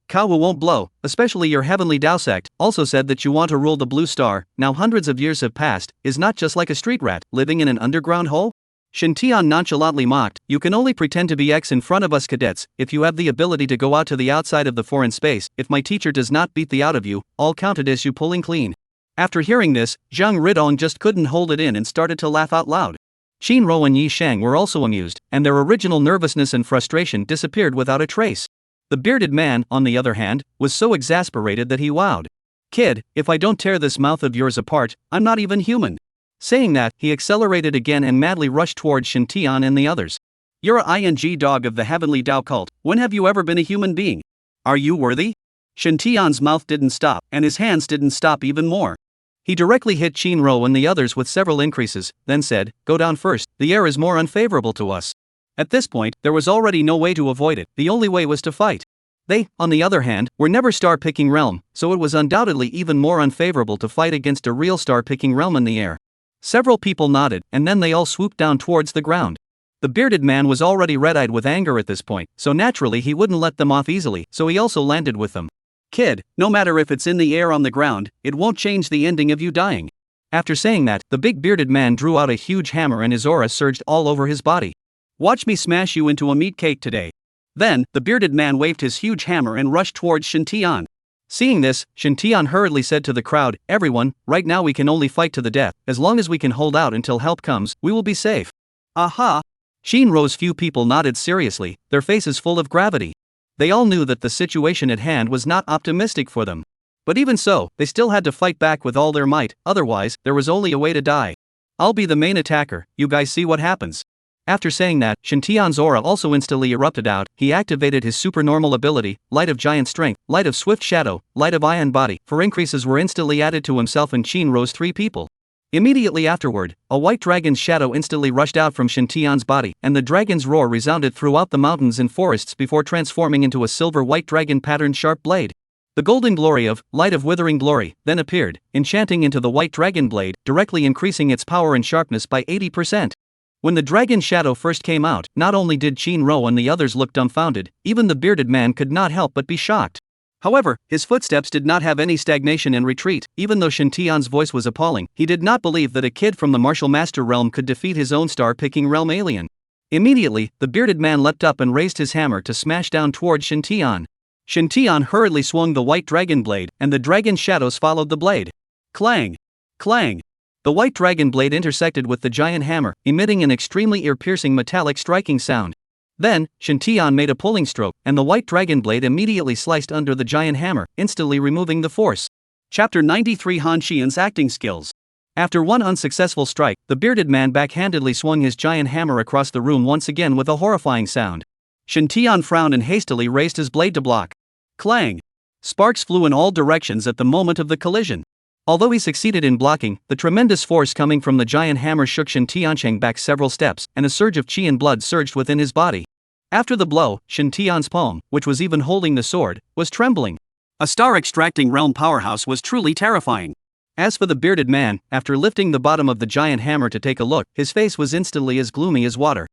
Kawa won't blow, especially your heavenly Dao sect, also said that you want to rule the blue star. Now hundreds of years have passed, is not just like a street rat, living in an underground hole? Shintian nonchalantly mocked, you can only pretend to be X in front of us cadets, if you have the ability to go out to the outside of the foreign space, if my teacher does not beat the out of you, all counted as you pulling clean. After hearing this, Zhang Ridong just couldn't hold it in and started to laugh out loud. Shinro and Yi Shang were also amused, and their original nervousness and frustration disappeared without a trace. The bearded man, on the other hand, was so exasperated that he wowed. Kid, if I don't tear this mouth of yours apart, I'm not even human. Saying that, he accelerated again and madly rushed towards Shintian and the others. You're a ing dog of the heavenly Dao cult, when have you ever been a human being? Are you worthy? Shintian's mouth didn't stop, and his hands didn't stop even more. He directly hit Shinro and the others with several increases, then said, go down first, the air is more unfavorable to us. At this point, there was already no way to avoid it, the only way was to fight. They, on the other hand, were never star-picking realm, so it was undoubtedly even more unfavorable to fight against a real star-picking realm in the air. Several people nodded, and then they all swooped down towards the ground. The bearded man was already red-eyed with anger at this point, so naturally he wouldn't let them off easily, so he also landed with them. Kid, no matter if it's in the air or on the ground, it won't change the ending of you dying. After saying that, the big bearded man drew out a huge hammer and his aura surged all over his body. Watch me smash you into a meat cake today. Then, the bearded man waved his huge hammer and rushed towards Shintian. Seeing this, Shintian hurriedly said to the crowd, everyone, right now we can only fight to the death, as long as we can hold out until help comes, we will be safe. Aha! Shinro's few people nodded seriously, their faces full of gravity. They all knew that the situation at hand was not optimistic for them. But even so, they still had to fight back with all their might, otherwise, there was only a way to die. I'll be the main attacker, you guys see what happens. After saying that, Shintian's aura also instantly erupted out. He activated his supernormal ability, Light of Giant Strength, Light of Swift Shadow, Light of Iron Body, for increases were instantly added to himself and Shinro's 3 people. Immediately afterward, a white dragon's shadow instantly rushed out from Shintian's body, and the dragon's roar resounded throughout the mountains and forests before transforming into a silver-white dragon-patterned sharp blade. The golden glory of Light of Withering Glory then appeared, enchanting into the white dragon blade, directly increasing its power and sharpness by 80%. When the dragon shadow first came out, not only did Shinro and the others look dumbfounded, even the bearded man could not help but be shocked. However, his footsteps did not have any stagnation and retreat. Even though Shintian's voice was appalling, he did not believe that a kid from the martial master realm could defeat his own star-picking realm alien. Immediately, the bearded man leapt up and raised his hammer to smash down towards Shintian. Shintian hurriedly swung the white dragon blade, and the dragon shadows followed the blade. Clang! Clang! The white dragon blade intersected with the giant hammer, emitting an extremely ear-piercing metallic striking sound. Then, Shintian made a pulling stroke, and the white dragon blade immediately sliced under the giant hammer, instantly removing the force. Chapter 93 Han Xian's Acting Skills. After one unsuccessful strike, the bearded man backhandedly swung his giant hammer across the room once again with a horrifying sound. Shintian frowned and hastily raised his blade to block. Clang! Sparks flew in all directions at the moment of the collision. Although he succeeded in blocking, the tremendous force coming from the giant hammer shook Shintian back several steps, and a surge of qi and blood surged within his body. After the blow, Shintian's palm, which was even holding the sword, was trembling. A star-extracting realm powerhouse was truly terrifying. As for the bearded man, after lifting the bottom of the giant hammer to take a look, his face was instantly as gloomy as water.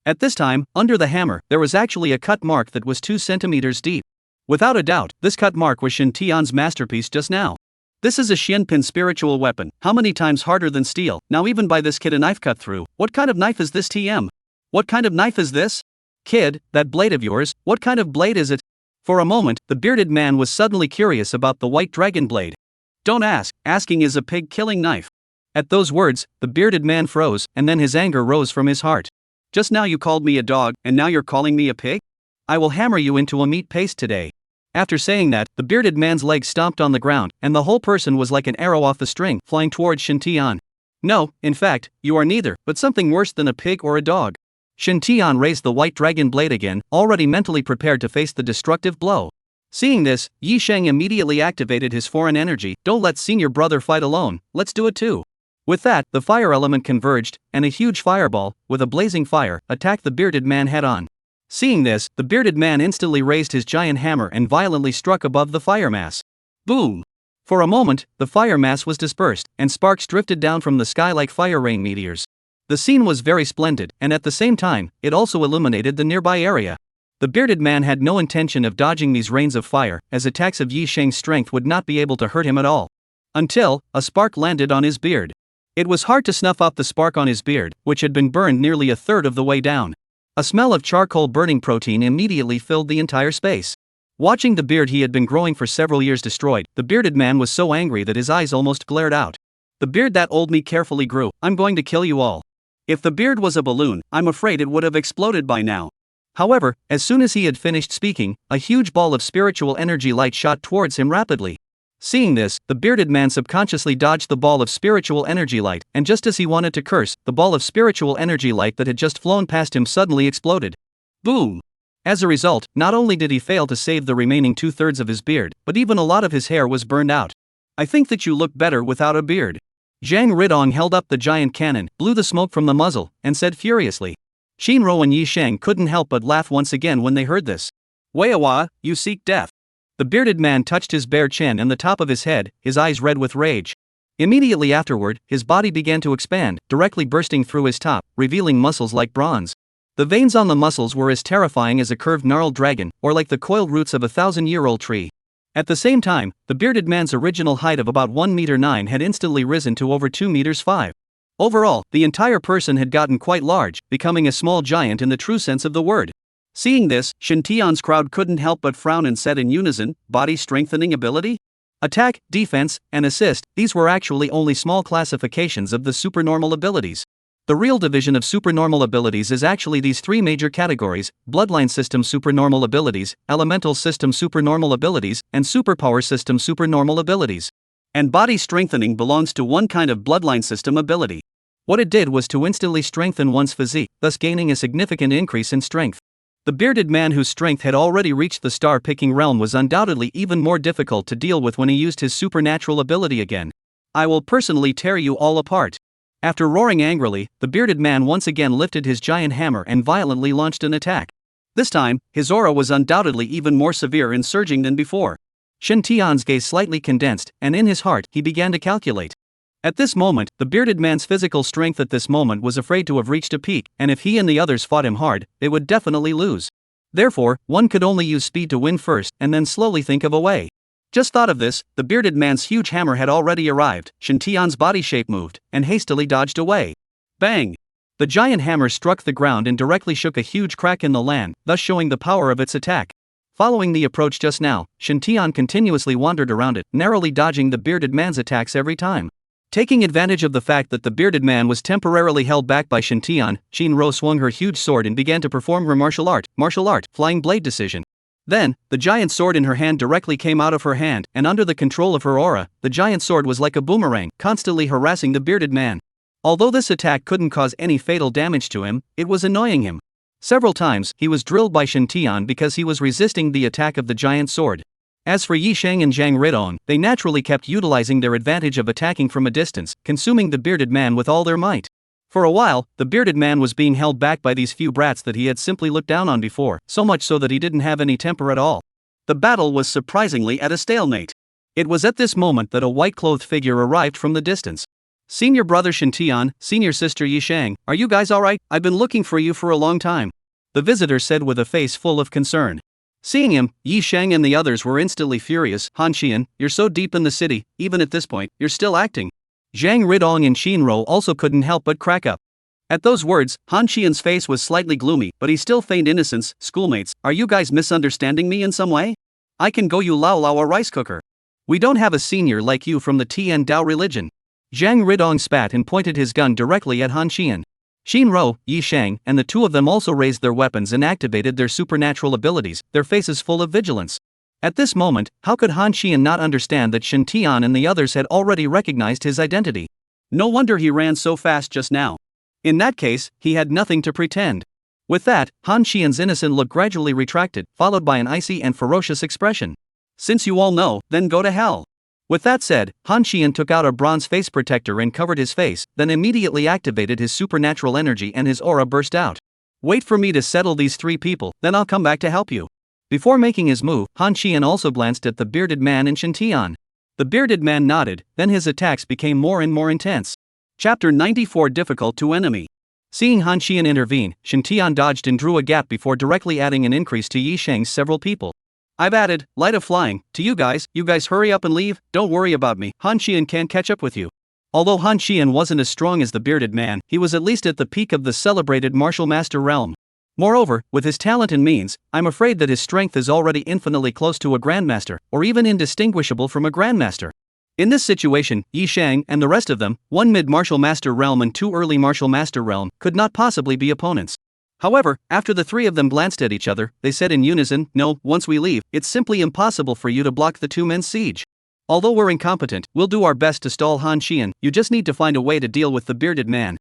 At this time, under the hammer, there was actually a cut mark that was 2 centimeters deep. Without a doubt, this cut mark was Shin Tian's masterpiece just now. This is a Shinpin spiritual weapon, how many times harder than steel. Now even by this kid a knife cut through. What kind of knife is this TM? What kind of knife is this? Kid, that blade of yours, what kind of blade is it? For a moment, the bearded man was suddenly curious about the white dragon blade. Don't ask, asking is a pig-killing knife. At those words, the bearded man froze, and then his anger rose from his heart. Just now you called me a dog, and now you're calling me a pig? I will hammer you into a meat paste today. After saying that, the bearded man's leg stomped on the ground, and the whole person was like an arrow off the string, flying towards Shin Tian. No, in fact, you are neither, but something worse than a pig or a dog. Shin Tian raised the white dragon blade again, already mentally prepared to face the destructive blow. Seeing this, Yi Sheng immediately activated his foreign energy. Don't let senior brother fight alone, let's do it too. With that, the fire element converged, and a huge fireball, with a blazing fire, attacked the bearded man head-on. Seeing this, the bearded man instantly raised his giant hammer and violently struck above the fire mass. Boom! For a moment, the fire mass was dispersed, and sparks drifted down from the sky like fire rain meteors. The scene was very splendid, and at the same time, it also illuminated the nearby area. The bearded man had no intention of dodging these rains of fire, as attacks of Yi Sheng's strength would not be able to hurt him at all. Until, a spark landed on his beard. It was hard to snuff out the spark on his beard, which had been burned nearly a third of the way down. A smell of charcoal burning protein immediately filled the entire space. Watching the beard he had been growing for several years destroyed, the bearded man was so angry that his eyes almost glared out. The beard that old me carefully grew, I'm going to kill you all. If the beard was a balloon, I'm afraid it would have exploded by now. However, as soon as he had finished speaking, a huge ball of spiritual energy light shot towards him rapidly. Seeing this, the bearded man subconsciously dodged the ball of spiritual energy light, and just as he wanted to curse, the ball of spiritual energy light that had just flown past him suddenly exploded. Boom! As a result, not only did he fail to save the remaining 2/3 of his beard, but even a lot of his hair was burned out. I think that you look better without a beard. Zhang Ridong held up the giant cannon, blew the smoke from the muzzle, and said furiously. Shinro and Yi Sheng couldn't help but laugh once again when they heard this. Weiwa, you seek death. The bearded man touched his bare chin and the top of his head, his eyes red with rage. Immediately afterward, his body began to expand, directly bursting through his top, revealing muscles like bronze. The veins on the muscles were as terrifying as a curved gnarled dragon, or like the coiled roots of a 1,000-year-old tree. At the same time, the bearded man's original height of about 1 meter 9 had instantly risen to over 2 meters 5. Overall, the entire person had gotten quite large, becoming a small giant in the true sense of the word. Seeing this, Shin Tian's crowd couldn't help but frown and said in unison, body strengthening ability? Attack, defense, and assist, these were actually only small classifications of the supernormal abilities. The real division of supernormal abilities is actually these 3 major categories: bloodline system supernormal abilities, elemental system supernormal abilities, and superpower system supernormal abilities. And body strengthening belongs to one kind of bloodline system ability. What it did was to instantly strengthen one's physique, thus gaining a significant increase in strength. The bearded man whose strength had already reached the star-picking realm was undoubtedly even more difficult to deal with when he used his supernatural ability again. I will personally tear you all apart. After roaring angrily, the bearded man once again lifted his giant hammer and violently launched an attack. This time, his aura was undoubtedly even more severe and surging than before. Shin Tian's gaze slightly condensed, and in his heart, he began to calculate. At this moment, the bearded man's physical strength at this moment was afraid to have reached a peak, and if he and the others fought him hard, they would definitely lose. Therefore, one could only use speed to win first and then slowly think of a way. Just thought of this, the bearded man's huge hammer had already arrived. Shin Tian's body shape moved, and hastily dodged away. Bang! The giant hammer struck the ground and directly shook a huge crack in the land, thus showing the power of its attack. Following the approach just now, Shin Tian continuously wandered around it, narrowly dodging the bearded man's attacks every time. Taking advantage of the fact that the bearded man was temporarily held back by Shin Tian, Shinro swung her huge sword and began to perform her martial art, flying blade decision. Then, the giant sword in her hand directly came out of her hand, and under the control of her aura, the giant sword was like a boomerang, constantly harassing the bearded man. Although this attack couldn't cause any fatal damage to him, it was annoying him. Several times, he was drilled by Shin Tian because he was resisting the attack of the giant sword. As for Yi Sheng and Zhang Ridong, they naturally kept utilizing their advantage of attacking from a distance, consuming the bearded man with all their might. For a while, the bearded man was being held back by these few brats that he had simply looked down on before, so much so that he didn't have any temper at all. The battle was surprisingly at a stalemate. It was at this moment that a white-clothed figure arrived from the distance. Senior brother Shintian, senior sister Yishang, are you guys alright? I've been looking for you for a long time. The visitor said with a face full of concern. Seeing him, Yishang and the others were instantly furious. Han Xian, you're so deep in the city, even at this point, you're still acting. Zhang Ridong and Shinro also couldn't help but crack up. At those words, Han Xian's face was slightly gloomy, but he still feigned innocence. Schoolmates, are you guys misunderstanding me in some way? I can go you Lao Lao a rice cooker. We don't have a senior like you from the Tian Dao religion. Zhang Ridong spat and pointed his gun directly at Han Xian. Shinro, Yishang, and the two of them also raised their weapons and activated their supernatural abilities, their faces full of vigilance. At this moment, how could Han Xian not understand that Shen Tian and the others had already recognized his identity? No wonder he ran so fast just now. In that case, he had nothing to pretend. With that, Han Xian's innocent look gradually retracted, followed by an icy and ferocious expression. Since you all know, then go to hell. With that said, Han Xian took out a bronze face protector and covered his face, then immediately activated his supernatural energy and his aura burst out. Wait for me to settle these three people, then I'll come back to help you. Before making his move, Han Xian also glanced at the bearded man and Shen Tian. The bearded man nodded, then his attacks became more and more intense. Chapter 94 Difficult to Enemy. Seeing Han Xian intervene, Shen Tian dodged and drew a gap before directly adding an increase to Yishang's several people. I've added, light of flying, to you guys hurry up and leave, don't worry about me, Han Xian can't catch up with you. Although Han Xian wasn't as strong as the bearded man, he was at least at the peak of the celebrated martial master realm. Moreover, with his talent and means, I'm afraid that his strength is already infinitely close to a grandmaster, or even indistinguishable from a grandmaster. In this situation, Yishang and the rest of them, one mid-martial master realm and two early martial master realm, could not possibly be opponents. However, after the three of them glanced at each other, they said in unison, no, once we leave, it's simply impossible for you to block the two men's siege. Although we're incompetent, we'll do our best to stall Han Xian, you just need to find a way to deal with the bearded man.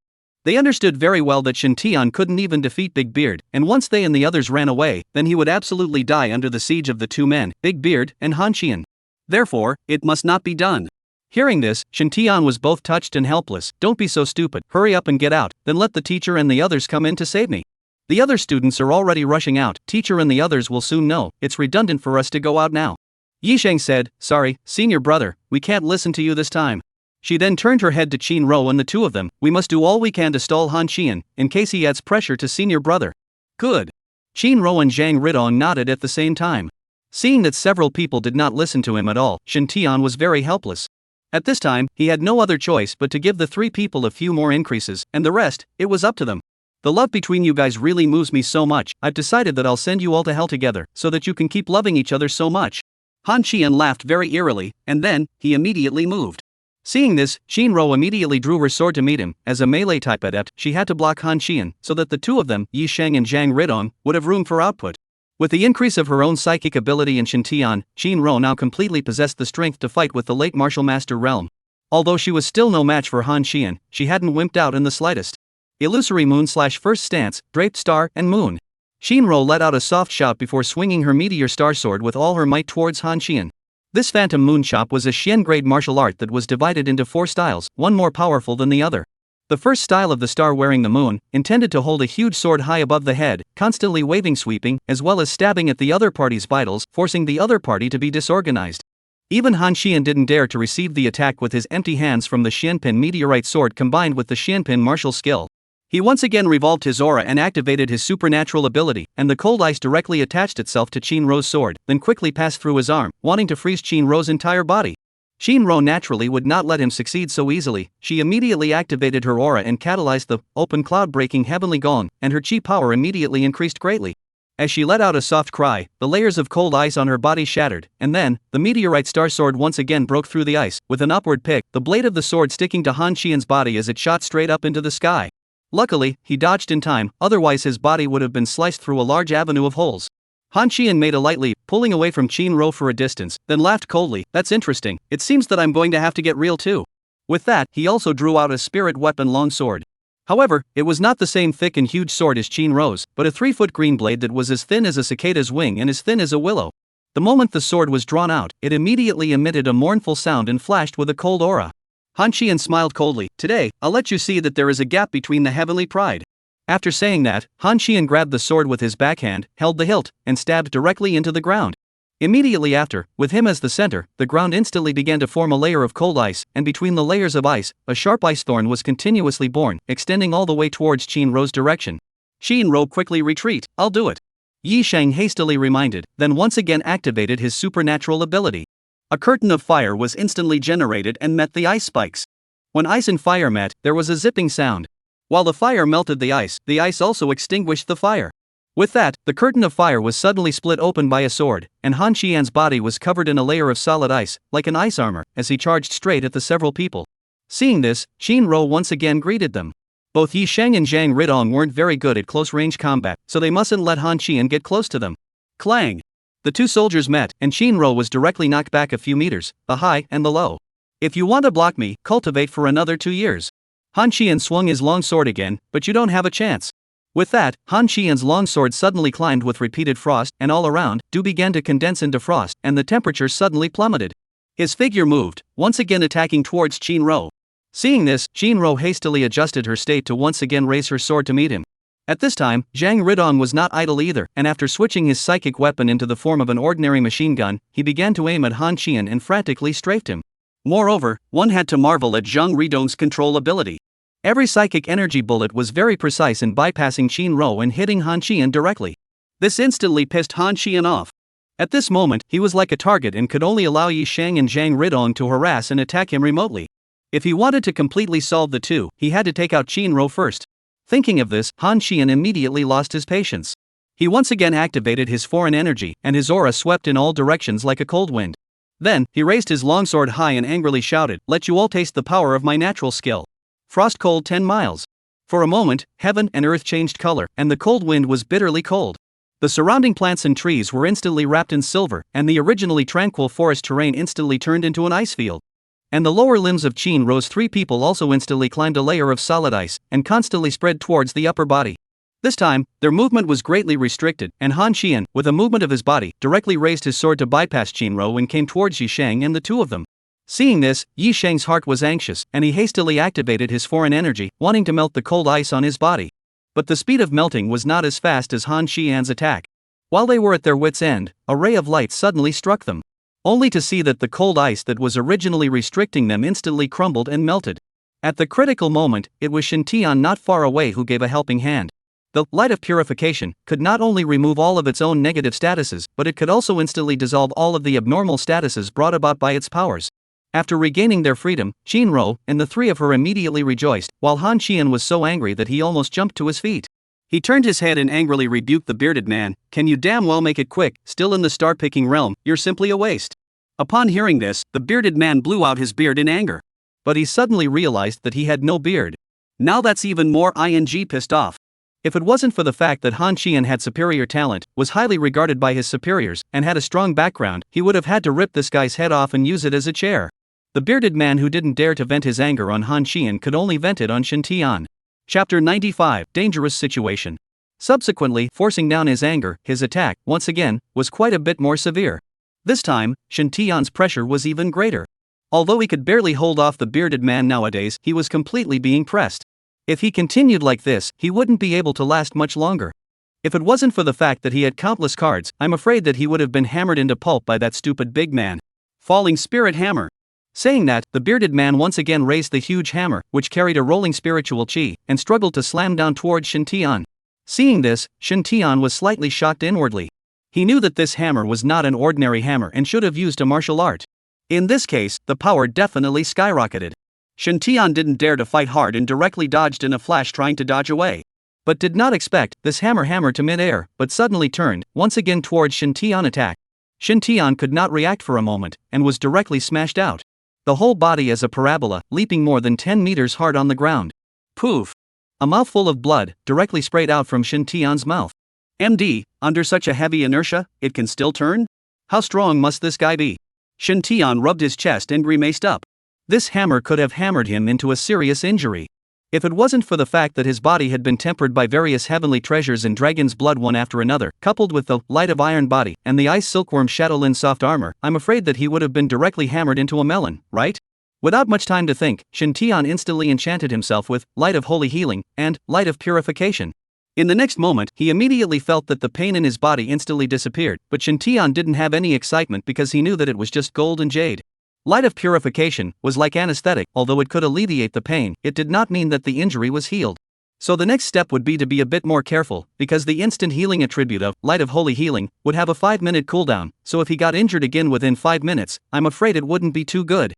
They understood very well that Shen Tian couldn't even defeat Big Beard, and once they and the others ran away, then he would absolutely die under the siege of the two men, Big Beard and Han Xian. Therefore, it must not be done. Hearing this, Shen Tian was both touched and helpless. Don't be so stupid, hurry up and get out, then let the teacher and the others come in to save me. The other students are already rushing out, teacher and the others will soon know, it's redundant for us to go out now. Yishang said, sorry, senior brother, we can't listen to you this time. She then turned her head to Qin Ro and the two of them, we must do all we can to stall Han Xian, in case he adds pressure to senior brother. Good. Qin Ro and Zhang Ridong nodded at the same time. Seeing that several people did not listen to him at all, Shen Tian was very helpless. At this time, he had no other choice but to give the three people a few more increases, and the rest, it was up to them. The love between you guys really moves me so much, I've decided that I'll send you all to hell together, so that you can keep loving each other so much. Han Xian laughed very eerily, and then, he immediately moved. Seeing this, Shinro immediately drew her sword to meet him. As a melee-type adept, she had to block Han Xian, so that the two of them, Yishang and Zhang Ridong, would have room for output. With the increase of her own psychic ability in Shen Tian, Shinro now completely possessed the strength to fight with the late martial master realm. Although she was still no match for Han Xian, she hadn't wimped out in the slightest. Illusory moon/first stance, draped star, and moon. Shinro let out a soft shout before swinging her meteor star sword with all her might towards Han Xian. This phantom moon chop was a Xian grade martial art that was divided into 4 styles, one more powerful than the other. The first style of the star wearing the moon, intended to hold a huge sword high above the head, constantly waving sweeping, as well as stabbing at the other party's vitals, forcing the other party to be disorganized. Even Han Xian didn't dare to receive the attack with his empty hands from the Xianpin meteorite sword combined with the Xianpin martial skill. He once again revolved his aura and activated his supernatural ability, and the cold ice directly attached itself to Qin-Ro's sword, then quickly passed through his arm, wanting to freeze Qin-Ro's entire body. Qin-Ro naturally would not let him succeed so easily. She immediately activated her aura and catalyzed the open cloud-breaking heavenly gong, and her chi power immediately increased greatly. As she let out a soft cry, the layers of cold ice on her body shattered, and then, the meteorite star sword once again broke through the ice, with an upward pick, the blade of the sword sticking to Han Xian's body as it shot straight up into the sky. Luckily, he dodged in time, otherwise his body would have been sliced through a large avenue of holes. Han Xian made a light leap, pulling away from Qin-Ro for a distance, then laughed coldly, that's interesting, it seems that I'm going to have to get real too. With that, he also drew out a spirit weapon long sword. However, it was not the same thick and huge sword as Qin-Ro's, but a 3-foot green blade that was as thin as a cicada's wing and as thin as a willow. The moment the sword was drawn out, it immediately emitted a mournful sound and flashed with a cold aura. Han Xian smiled coldly, today, I'll let you see that there is a gap between the heavenly pride. After saying that, Han Xian grabbed the sword with his backhand, held the hilt, and stabbed directly into the ground. Immediately after, with him as the center, the ground instantly began to form a layer of cold ice, and between the layers of ice, a sharp ice thorn was continuously born, extending all the way towards Shinro's direction. Shinro quickly retreat, I'll do it. Yi Shang hastily reminded, then once again activated his supernatural ability. A curtain of fire was instantly generated and met the ice spikes. When ice and fire met, there was a zipping sound. While the fire melted the ice also extinguished the fire. With that, the curtain of fire was suddenly split open by a sword, and Han Qian's body was covered in a layer of solid ice, like an ice armor, as he charged straight at the several people. Seeing this, Shinro once again greeted them. Both Yi Shang and Zhang Ridong weren't very good at close-range combat, so they mustn't let Han Qian get close to them. Clang! The two soldiers met, and Shinro was directly knocked back a few meters, the high and the low. If you want to block me, cultivate for another 2 years. Han Qian swung his long sword again, but you don't have a chance. With that, Han Qian's long sword suddenly climbed with repeated frost, and all around, dew began to condense into frost, and the temperature suddenly plummeted. His figure moved, once again attacking towards Shinro. Seeing this, Shinro hastily adjusted her state to once again raise her sword to meet him. At this time, Zhang Ridong was not idle either, and after switching his psychic weapon into the form of an ordinary machine gun, he began to aim at Han Qian and frantically strafed him. Moreover, one had to marvel at Zhang Ridong's control ability. Every psychic energy bullet was very precise in bypassing Shinro and hitting Han Qian directly. This instantly pissed Han Qian off. At this moment, he was like a target and could only allow Yi Shang and Zhang Ridong to harass and attack him remotely. If he wanted to completely solve the two, he had to take out Shinro first. Thinking of this, Han Qian immediately lost his patience. He once again activated his foreign energy, and his aura swept in all directions like a cold wind. Then, he raised his longsword high and angrily shouted, "Let you all taste the power of my natural skill. Frost cold 10 miles. For a moment, heaven and earth changed color, and the cold wind was bitterly cold. The surrounding plants and trees were instantly wrapped in silver, and the originally tranquil forest terrain instantly turned into an ice field. And the lower limbs of Shinro's 3 people also instantly climbed a layer of solid ice, and constantly spread towards the upper body. This time, their movement was greatly restricted, and Han Qian, with a movement of his body, directly raised his sword to bypass Shinro and came towards Yi Shang and the two of them. Seeing this, Yi Shang's heart was anxious, and he hastily activated his foreign energy, wanting to melt the cold ice on his body. But the speed of melting was not as fast as Han Qian's attack. While they were at their wits' end, a ray of light suddenly struck them. Only to see that the cold ice that was originally restricting them instantly crumbled and melted. At the critical moment, it was Shintian not far away who gave a helping hand. The light of purification could not only remove all of its own negative statuses, but it could also instantly dissolve all of the abnormal statuses brought about by its powers. After regaining their freedom, Shinro and the 3 of her immediately rejoiced, while Han Qian was so angry that he almost jumped to his feet. He turned his head and angrily rebuked the bearded man, "Can you damn well make it quick, still in the star-picking realm, you're simply a waste." Upon hearing this, the bearded man blew out his beard in anger. But he suddenly realized that he had no beard. Now that's even more pissed off. If it wasn't for the fact that Han Qian had superior talent, was highly regarded by his superiors, and had a strong background, he would have had to rip this guy's head off and use it as a chair. The bearded man who didn't dare to vent his anger on Han Qian could only vent it on Shintian. Chapter 95, Dangerous Situation. Subsequently, forcing down his anger, his attack, once again, was quite a bit more severe. This time, Shintian's pressure was even greater. Although he could barely hold off the bearded man nowadays, he was completely being pressed. If he continued like this, he wouldn't be able to last much longer. If it wasn't for the fact that he had countless cards, I'm afraid that he would have been hammered into pulp by that stupid big man. Falling Spirit Hammer. Saying that, the bearded man once again raised the huge hammer, which carried a rolling spiritual chi, and struggled to slam down towards Shintian. Seeing this, Shintian was slightly shocked inwardly. He knew that this hammer was not an ordinary hammer and should have used a martial art. In this case, the power definitely skyrocketed. Shintian didn't dare to fight hard and directly dodged in a flash, trying to dodge away. But did not expect this hammer to mid-air, but suddenly turned, once again towards Shintian attack. Shintian could not react for a moment, and was directly smashed out. The whole body as a parabola, leaping more than 10 meters hard on the ground. Poof! A mouthful of blood directly sprayed out from Shintian's mouth. MD, under such a heavy inertia, it can still turn? How strong must this guy be? Shintian rubbed his chest and grimaced up. This hammer could have hammered him into a serious injury. If it wasn't for the fact that his body had been tempered by various heavenly treasures and dragon's blood one after another, coupled with the light of iron body and the ice silkworm Shadowlin soft armor, I'm afraid that he would have been directly hammered into a melon, right? Without much time to think, Shintian instantly enchanted himself with light of holy healing and light of purification. In the next moment, he immediately felt that the pain in his body instantly disappeared, but Shintian didn't have any excitement because he knew that it was just gold and jade. Light of purification was like anesthetic, although it could alleviate the pain, it did not mean that the injury was healed. So the next step would be to be a bit more careful, because the instant healing attribute of Light of Holy Healing would have a 5-minute cooldown, so if he got injured again within 5 minutes, I'm afraid it wouldn't be too good.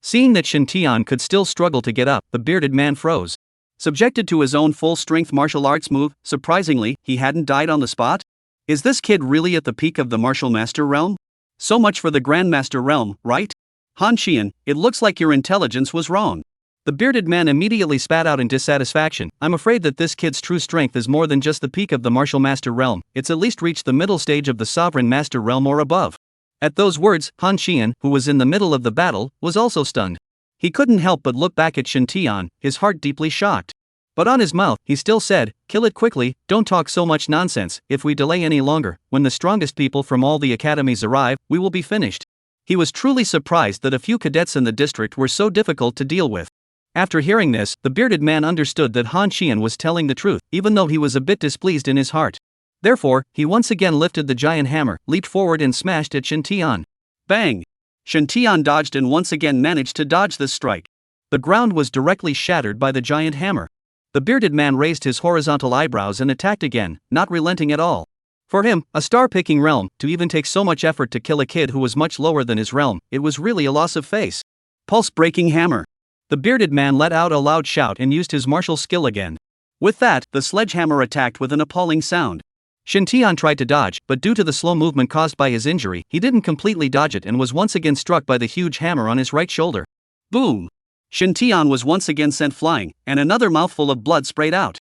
Seeing that Shintian could still struggle to get up, the bearded man froze. Subjected to his own full-strength martial arts move, surprisingly, he hadn't died on the spot? Is this kid really at the peak of the martial master realm? So much for the Grandmaster realm, right? Han Xian, it looks like your intelligence was wrong. The bearded man immediately spat out in dissatisfaction. I'm afraid that this kid's true strength is more than just the peak of the martial master realm, it's at least reached the middle stage of the sovereign master realm or above. At those words, Han Xian, who was in the middle of the battle, was also stunned. He couldn't help but look back at Shintian, his heart deeply shocked. But on his mouth, he still said, "Kill it quickly, don't talk so much nonsense, if we delay any longer, when the strongest people from all the academies arrive, we will be finished." He was truly surprised that a few cadets in the district were so difficult to deal with. After hearing this, the bearded man understood that Han Xian was telling the truth, even though he was a bit displeased in his heart. Therefore, he once again lifted the giant hammer, leaped forward and smashed at Shintian. Bang! Shintian dodged and once again managed to dodge this strike. The ground was directly shattered by the giant hammer. The bearded man raised his horizontal eyebrows and attacked again, not relenting at all. For him, a star-picking realm, to even take so much effort to kill a kid who was much lower than his realm, it was really a loss of face. Pulse-breaking hammer. The bearded man let out a loud shout and used his martial skill again. With that, the sledgehammer attacked with an appalling sound. Shintian tried to dodge, but due to the slow movement caused by his injury, he didn't completely dodge it and was once again struck by the huge hammer on his right shoulder. Boom! Shintian was once again sent flying, and another mouthful of blood sprayed out.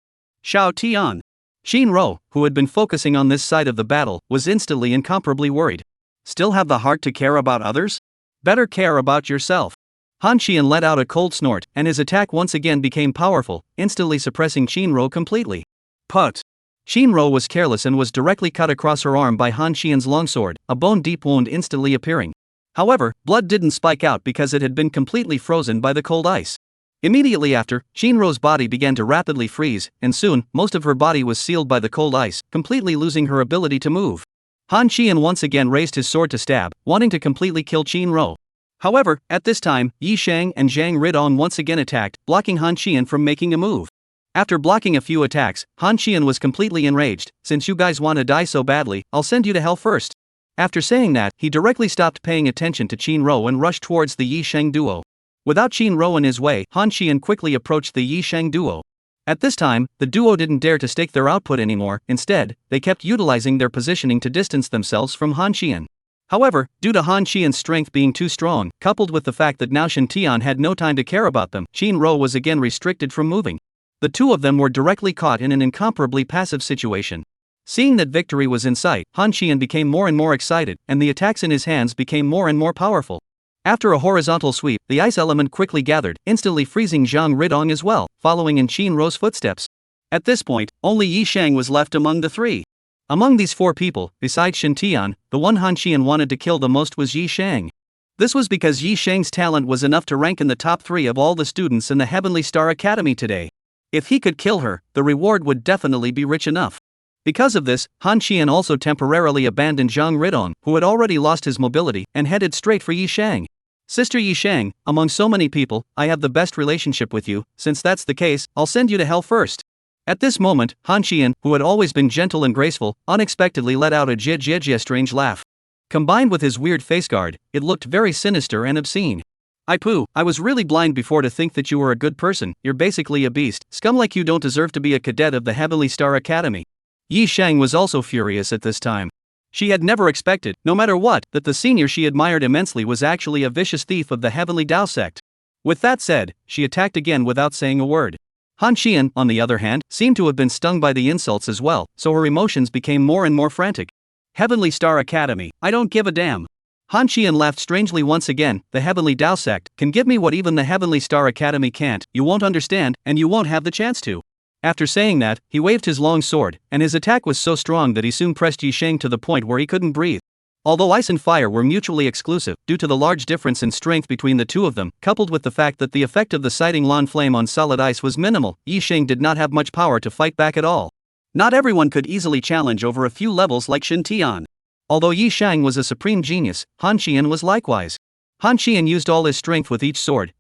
Xiao Tian. Shinro, who had been focusing on this side of the battle, was instantly incomparably worried. Still have the heart to care about others? Better care about yourself. Han Xian let out a cold snort, and his attack once again became powerful, instantly suppressing Shinro completely. Put! Shinro was careless and was directly cut across her arm by Han Xian's longsword, a bone-deep wound instantly appearing. However, blood didn't spike out because it had been completely frozen by the cold ice. Immediately after, Shinro's body began to rapidly freeze, and soon, most of her body was sealed by the cold ice, completely losing her ability to move. Han Xian once again raised his sword to stab, wanting to completely kill Shinro. However, at this time, Yi Shang and Zhang Ridong once again attacked, blocking Han Xian from making a move. After blocking a few attacks, Han Xian was completely enraged. "Since you guys want to die so badly, I'll send you to hell first." After saying that, he directly stopped paying attention to Shinro and rushed towards the Yi Shang duo. Without Shinro in his way, Han Xian quickly approached the Yi Shang duo. At this time, the duo didn't dare to stake their output anymore, instead, they kept utilizing their positioning to distance themselves from Han Xian. However, due to Han Xian's strength being too strong, coupled with the fact that now Shintian had no time to care about them, Shinro was again restricted from moving. The two of them were directly caught in an incomparably passive situation. Seeing that victory was in sight, Han Xian became more and more excited, and the attacks in his hands became more and more powerful. After a horizontal sweep, the ice element quickly gathered, instantly freezing Zhang Ridong as well, following in Shinro's footsteps. At this point, only Yi Shang was left among the three. Among these four people, besides Shintian, the one Han Xian wanted to kill the most was Yi Shang. This was because Yi Shang's talent was enough to rank in the top 3 of all the students in the Heavenly Star Academy today. If he could kill her, the reward would definitely be rich enough. Because of this, Han Xian also temporarily abandoned Zhang Ridong, who had already lost his mobility, and headed straight for Yi Shang. "Sister Yi Shang, among so many people, I have the best relationship with you. Since that's the case, I'll send you to hell first." At this moment, Han Xian, who had always been gentle and graceful, unexpectedly let out a jia strange laugh. Combined with his weird face guard, it looked very sinister and obscene. I was really blind before to think that you were a good person. You're basically a beast. Scum like you don't deserve to be a cadet of the Heavenly Star Academy." Yi Shang was also furious at this time. She had never expected, no matter what, that the senior she admired immensely was actually a vicious thief of the Heavenly Tao sect. With that said, she attacked again without saying a word. Han Xian, on the other hand, seemed to have been stung by the insults as well, so her emotions became more and more frantic. "Heavenly Star Academy, I don't give a damn." Han Xian laughed strangely once again. "The Heavenly Tao sect can give me what even the Heavenly Star Academy can't. You won't understand, and you won't have the chance to." After saying that, he waved his long sword, and his attack was so strong that he soon pressed Yi Shang to the point where he couldn't breathe. Although ice and fire were mutually exclusive, due to the large difference in strength between the two of them, coupled with the fact that the effect of the sighting Lan flame on solid ice was minimal, Yi Shang did not have much power to fight back at all. Not everyone could easily challenge over a few levels like Shin Tian. Although Yi Shang was a supreme genius, Han Qian was likewise. Han Qian used all his strength with each sword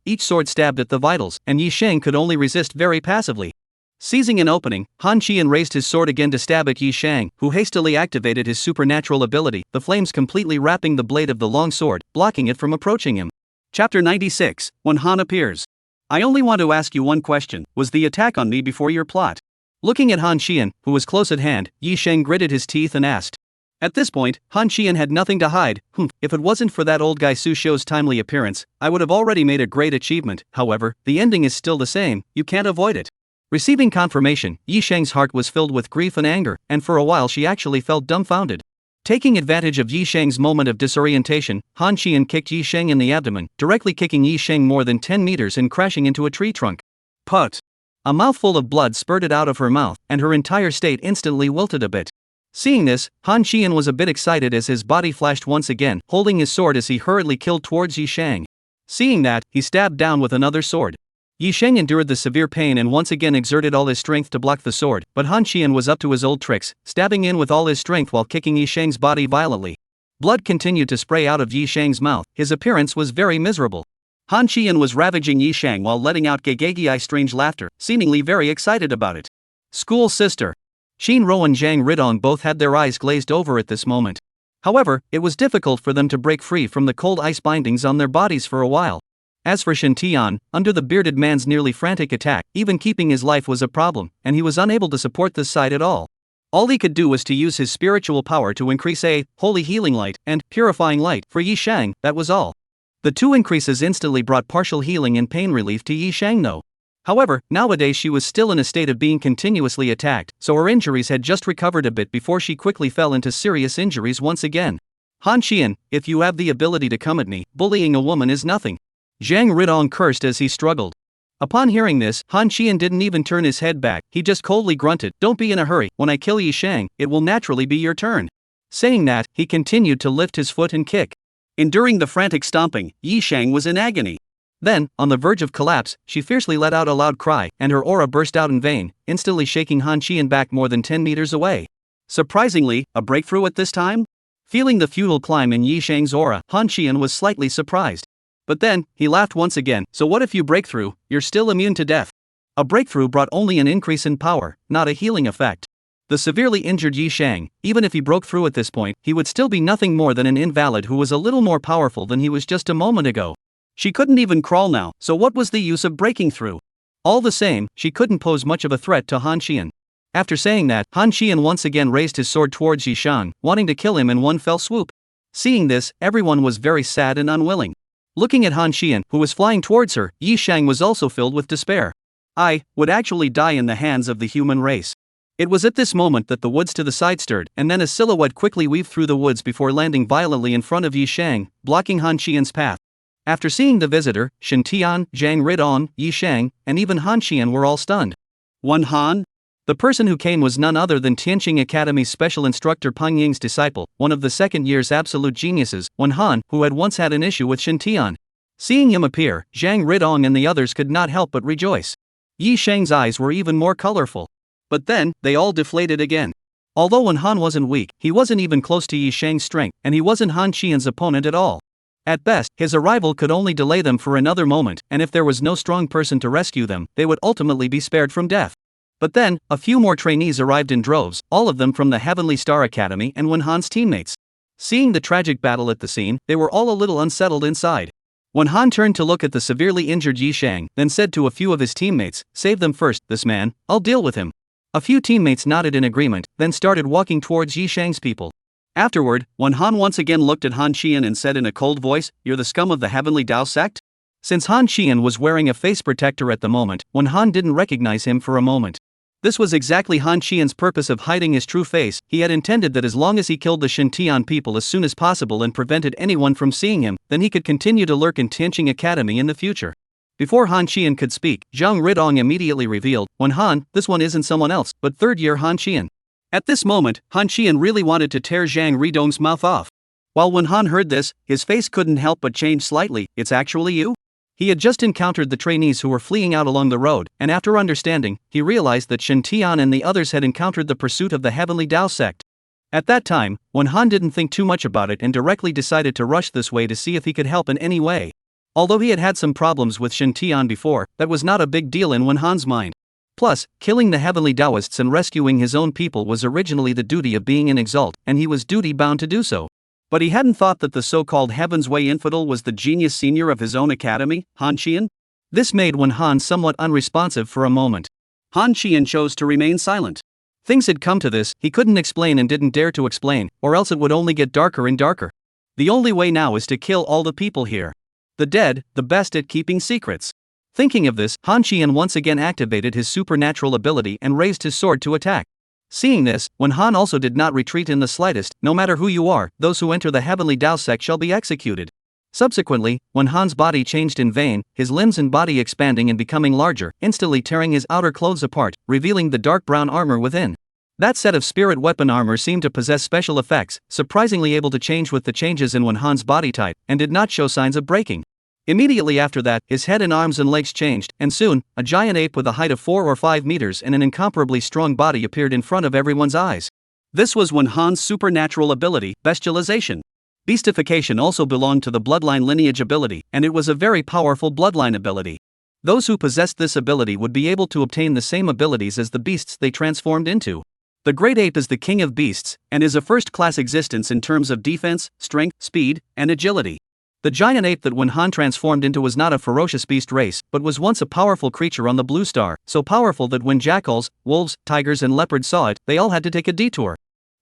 stabbed at the vitals, and Yi Shang could only resist very passively. Seizing an opening, Han Qian raised his sword again to stab at Yi Shang, who hastily activated his supernatural ability, the flames completely wrapping the blade of the long sword, blocking it from approaching him. Chapter 96, When Han Appears. I only want to ask you one question, was the attack on me before your plot? Looking at Han Qian, who was close at hand, Yi Shang gritted his teeth and asked. At this point, Han Qian had nothing to hide. If it wasn't for that old guy Su Shou's timely appearance, I would have already made a great achievement. However, the ending is still the same, you can't avoid it. Receiving confirmation, Yi Shang's heart was filled with grief and anger, and for a while she actually felt dumbfounded. Taking advantage of Yi Shang's moment of disorientation, Han Qian kicked Yi Shang in the abdomen, directly kicking Yi Shang more than 10 meters and crashing into a tree trunk. Put! A mouthful of blood spurted out of her mouth, and her entire state instantly wilted a bit. Seeing this, Han Qian was a bit excited as his body flashed once again, holding his sword as he hurriedly killed towards Yi Shang. Seeing that, he stabbed down with another sword. Yi Shang endured the severe pain and once again exerted all his strength to block the sword, but Han Qian was up to his old tricks, stabbing in with all his strength while kicking Yi Shang's body violently. Blood continued to spray out of Yi Shang's mouth, his appearance was very miserable. Han Qian was ravaging Yi Shang while letting out Gegegei strange laughter, seemingly very excited about it. School sister. Xin Rou and Zhang Ridong both had their eyes glazed over at this moment. However, it was difficult for them to break free from the cold ice bindings on their bodies for a while. As for Shin Tian, under the bearded man's nearly frantic attack, even keeping his life was a problem, and he was unable to support this side at all. All he could do was to use his spiritual power to increase a holy healing light and purifying light for Yi Shang, that was all. The two increases instantly brought partial healing and pain relief to Yi Shang though. However, nowadays she was still in a state of being continuously attacked, so her injuries had just recovered a bit before she quickly fell into serious injuries once again. Han Qian, if you have the ability to come at me, bullying a woman is nothing. Zhang Ridong cursed as he struggled. Upon hearing this, Han Qian didn't even turn his head back, he just coldly grunted, "Don't be in a hurry, when I kill Yi Shang, it will naturally be your turn." Saying that, he continued to lift his foot and kick. Enduring the frantic stomping, Yi Shang was in agony. Then, on the verge of collapse, she fiercely let out a loud cry, and her aura burst out in vain, instantly shaking Han Qian back more than 10 meters away. Surprisingly, a breakthrough at this time? Feeling the futile climb in Yi Shang's aura, Han Qian was slightly surprised. But then, he laughed once again, "So what if you break through, you're still immune to death." A breakthrough brought only an increase in power, not a healing effect. The severely injured Yi Shang, even if he broke through at this point, he would still be nothing more than an invalid who was a little more powerful than he was just a moment ago. She couldn't even crawl now, so what was the use of breaking through? All the same, she couldn't pose much of a threat to Han Qian. After saying that, Han Qian once again raised his sword towards Yi Shang, wanting to kill him in one fell swoop. Seeing this, everyone was very sad and unwilling. Looking at Han Qian, who was flying towards her, Yi Shang was also filled with despair. I would actually die in the hands of the human race. It was at this moment that the woods to the side stirred, and then a silhouette quickly weaved through the woods before landing violently in front of Yi Shang, blocking Han Qian's path. After seeing the visitor, Shin Tian, Zhang Ridong, Yi Shang, and even Han Qian were all stunned. One Han? The person who came was none other than Tianqing Academy's special instructor Peng Ying's disciple, one of the second year's absolute geniuses, One Han, who had once had an issue with Shin Tian. Seeing him appear, Zhang Ridong and the others could not help but rejoice. Yi Shang's eyes were even more colorful. But then, they all deflated again. Although One Han wasn't weak, he wasn't even close to Yi Shang's strength, and he wasn't Han Qian's opponent at all. At best, his arrival could only delay them for another moment, and if there was no strong person to rescue them, they would ultimately be spared from death. But then, a few more trainees arrived in droves, all of them from the Heavenly Star Academy and Wen Han's teammates. Seeing the tragic battle at the scene, they were all a little unsettled inside. Wen Han turned to look at the severely injured Yi Shang, then said to a few of his teammates, "Save them first, this man, I'll deal with him." A few teammates nodded in agreement, then started walking towards Yi Shang's people. Afterward, Wen Han once again looked at Han Qian and said in a cold voice, "You're the scum of the Heavenly Dao sect?" Since Han Qian was wearing a face protector at the moment, Wen Han didn't recognize him for a moment. This was exactly Han Qian's purpose of hiding his true face. He had intended that as long as he killed the Shin Tian people as soon as possible and prevented anyone from seeing him, then he could continue to lurk in Tianqing Academy in the future. Before Han Qian could speak, Zhang Ridong immediately revealed, "Wen Han, this one isn't someone else, but third-year Han Qian." At this moment, Han Qian really wanted to tear Zhang Ridong's mouth off. While Wen Han heard this, his face couldn't help but change slightly. "It's actually you?" He had just encountered the trainees who were fleeing out along the road, and after understanding, he realized that Shen Tian and the others had encountered the pursuit of the Heavenly Tao sect. At that time, Wen Han didn't think too much about it and directly decided to rush this way to see if he could help in any way. Although he had had some problems with Shen Tian before, that was not a big deal in Wen Han's mind. Plus, killing the Heavenly Taoists and rescuing his own people was originally the duty of being an exalt, and he was duty-bound to do so. But he hadn't thought that the so-called Heaven's Way infidel was the genius senior of his own academy, Han Qian. This made Wen Han somewhat unresponsive for a moment. Han Qian chose to remain silent. Things had come to this, he couldn't explain and didn't dare to explain, or else it would only get darker and darker. The only way now is to kill all the people here. The dead, the best at keeping secrets. Thinking of this, Han Qian once again activated his supernatural ability and raised his sword to attack. Seeing this, Wen Han also did not retreat in the slightest. No matter who you are, those who enter the Heavenly Tao sect shall be executed. Subsequently, Wen Han's body changed in vain, his limbs and body expanding and becoming larger, instantly tearing his outer clothes apart, revealing the dark brown armor within. That set of spirit weapon armor seemed to possess special effects, surprisingly able to change with the changes in Wen Han's body type, and did not show signs of breaking. Immediately after that, his head and arms and legs changed, and soon, a giant ape with a height of 4 or 5 meters and an incomparably strong body appeared in front of everyone's eyes. This was Wen Han's supernatural ability, bestialization. Beastification also belonged to the bloodline lineage ability, and it was a very powerful bloodline ability. Those who possessed this ability would be able to obtain the same abilities as the beasts they transformed into. The great ape is the king of beasts, and is a first-class existence in terms of defense, strength, speed, and agility. The giant ape that Wen Han transformed into was not a ferocious beast race, but was once a powerful creature on the Blue Star, so powerful that when jackals, wolves, tigers and leopards saw it, they all had to take a detour.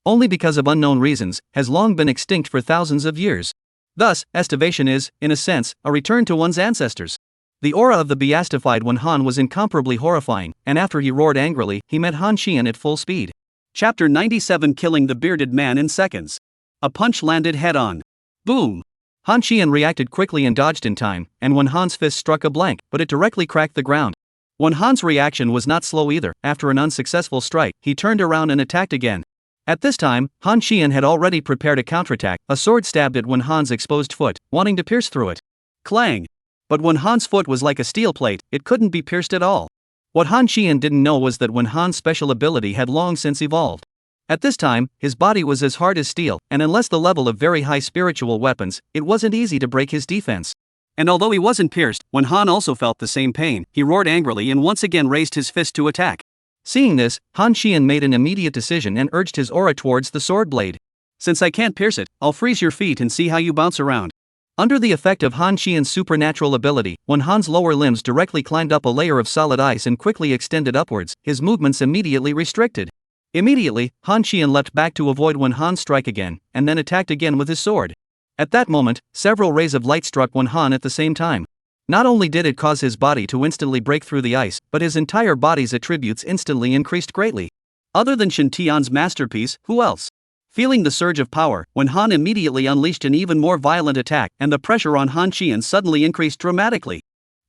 Only because of unknown reasons, has long been extinct for thousands of years. Thus, estivation is, in a sense, a return to one's ancestors. The aura of the beastified Wen Han was incomparably horrifying, and after he roared angrily, he met Han Qian at full speed. Chapter 97 Killing the Bearded Man in Seconds. A punch landed head-on. Boom! Han Qian reacted quickly and dodged in time, and Wen Han's fist struck a blank, but it directly cracked the ground. Wen Han's reaction was not slow either. After an unsuccessful strike, he turned around and attacked again. At this time, Han Qian had already prepared a counterattack. A sword stabbed at Wen Han's exposed foot, wanting to pierce through it. Clang! But Wen Han's foot was like a steel plate, it couldn't be pierced at all. What Han Qian didn't know was that Wen Han's special ability had long since evolved. At this time, his body was as hard as steel, and unless the level of very high spiritual weapons, it wasn't easy to break his defense. And although he wasn't pierced, Wen Han also felt the same pain. He roared angrily and once again raised his fist to attack. Seeing this, Han Qian made an immediate decision and urged his aura towards the sword blade. Since I can't pierce it, I'll freeze your feet and see how you bounce around. Under the effect of Han Qian's supernatural ability, Wen Han's lower limbs directly climbed up a layer of solid ice and quickly extended upwards, his movements immediately restricted. Immediately, Han Qian leapt back to avoid Wen Han's strike again, and then attacked again with his sword. At that moment, several rays of light struck Wen Han at the same time. Not only did it cause his body to instantly break through the ice, but his entire body's attributes instantly increased greatly. Other than Shen Tian's masterpiece, who else? Feeling the surge of power, Wen Han immediately unleashed an even more violent attack, and the pressure on Han Qian suddenly increased dramatically.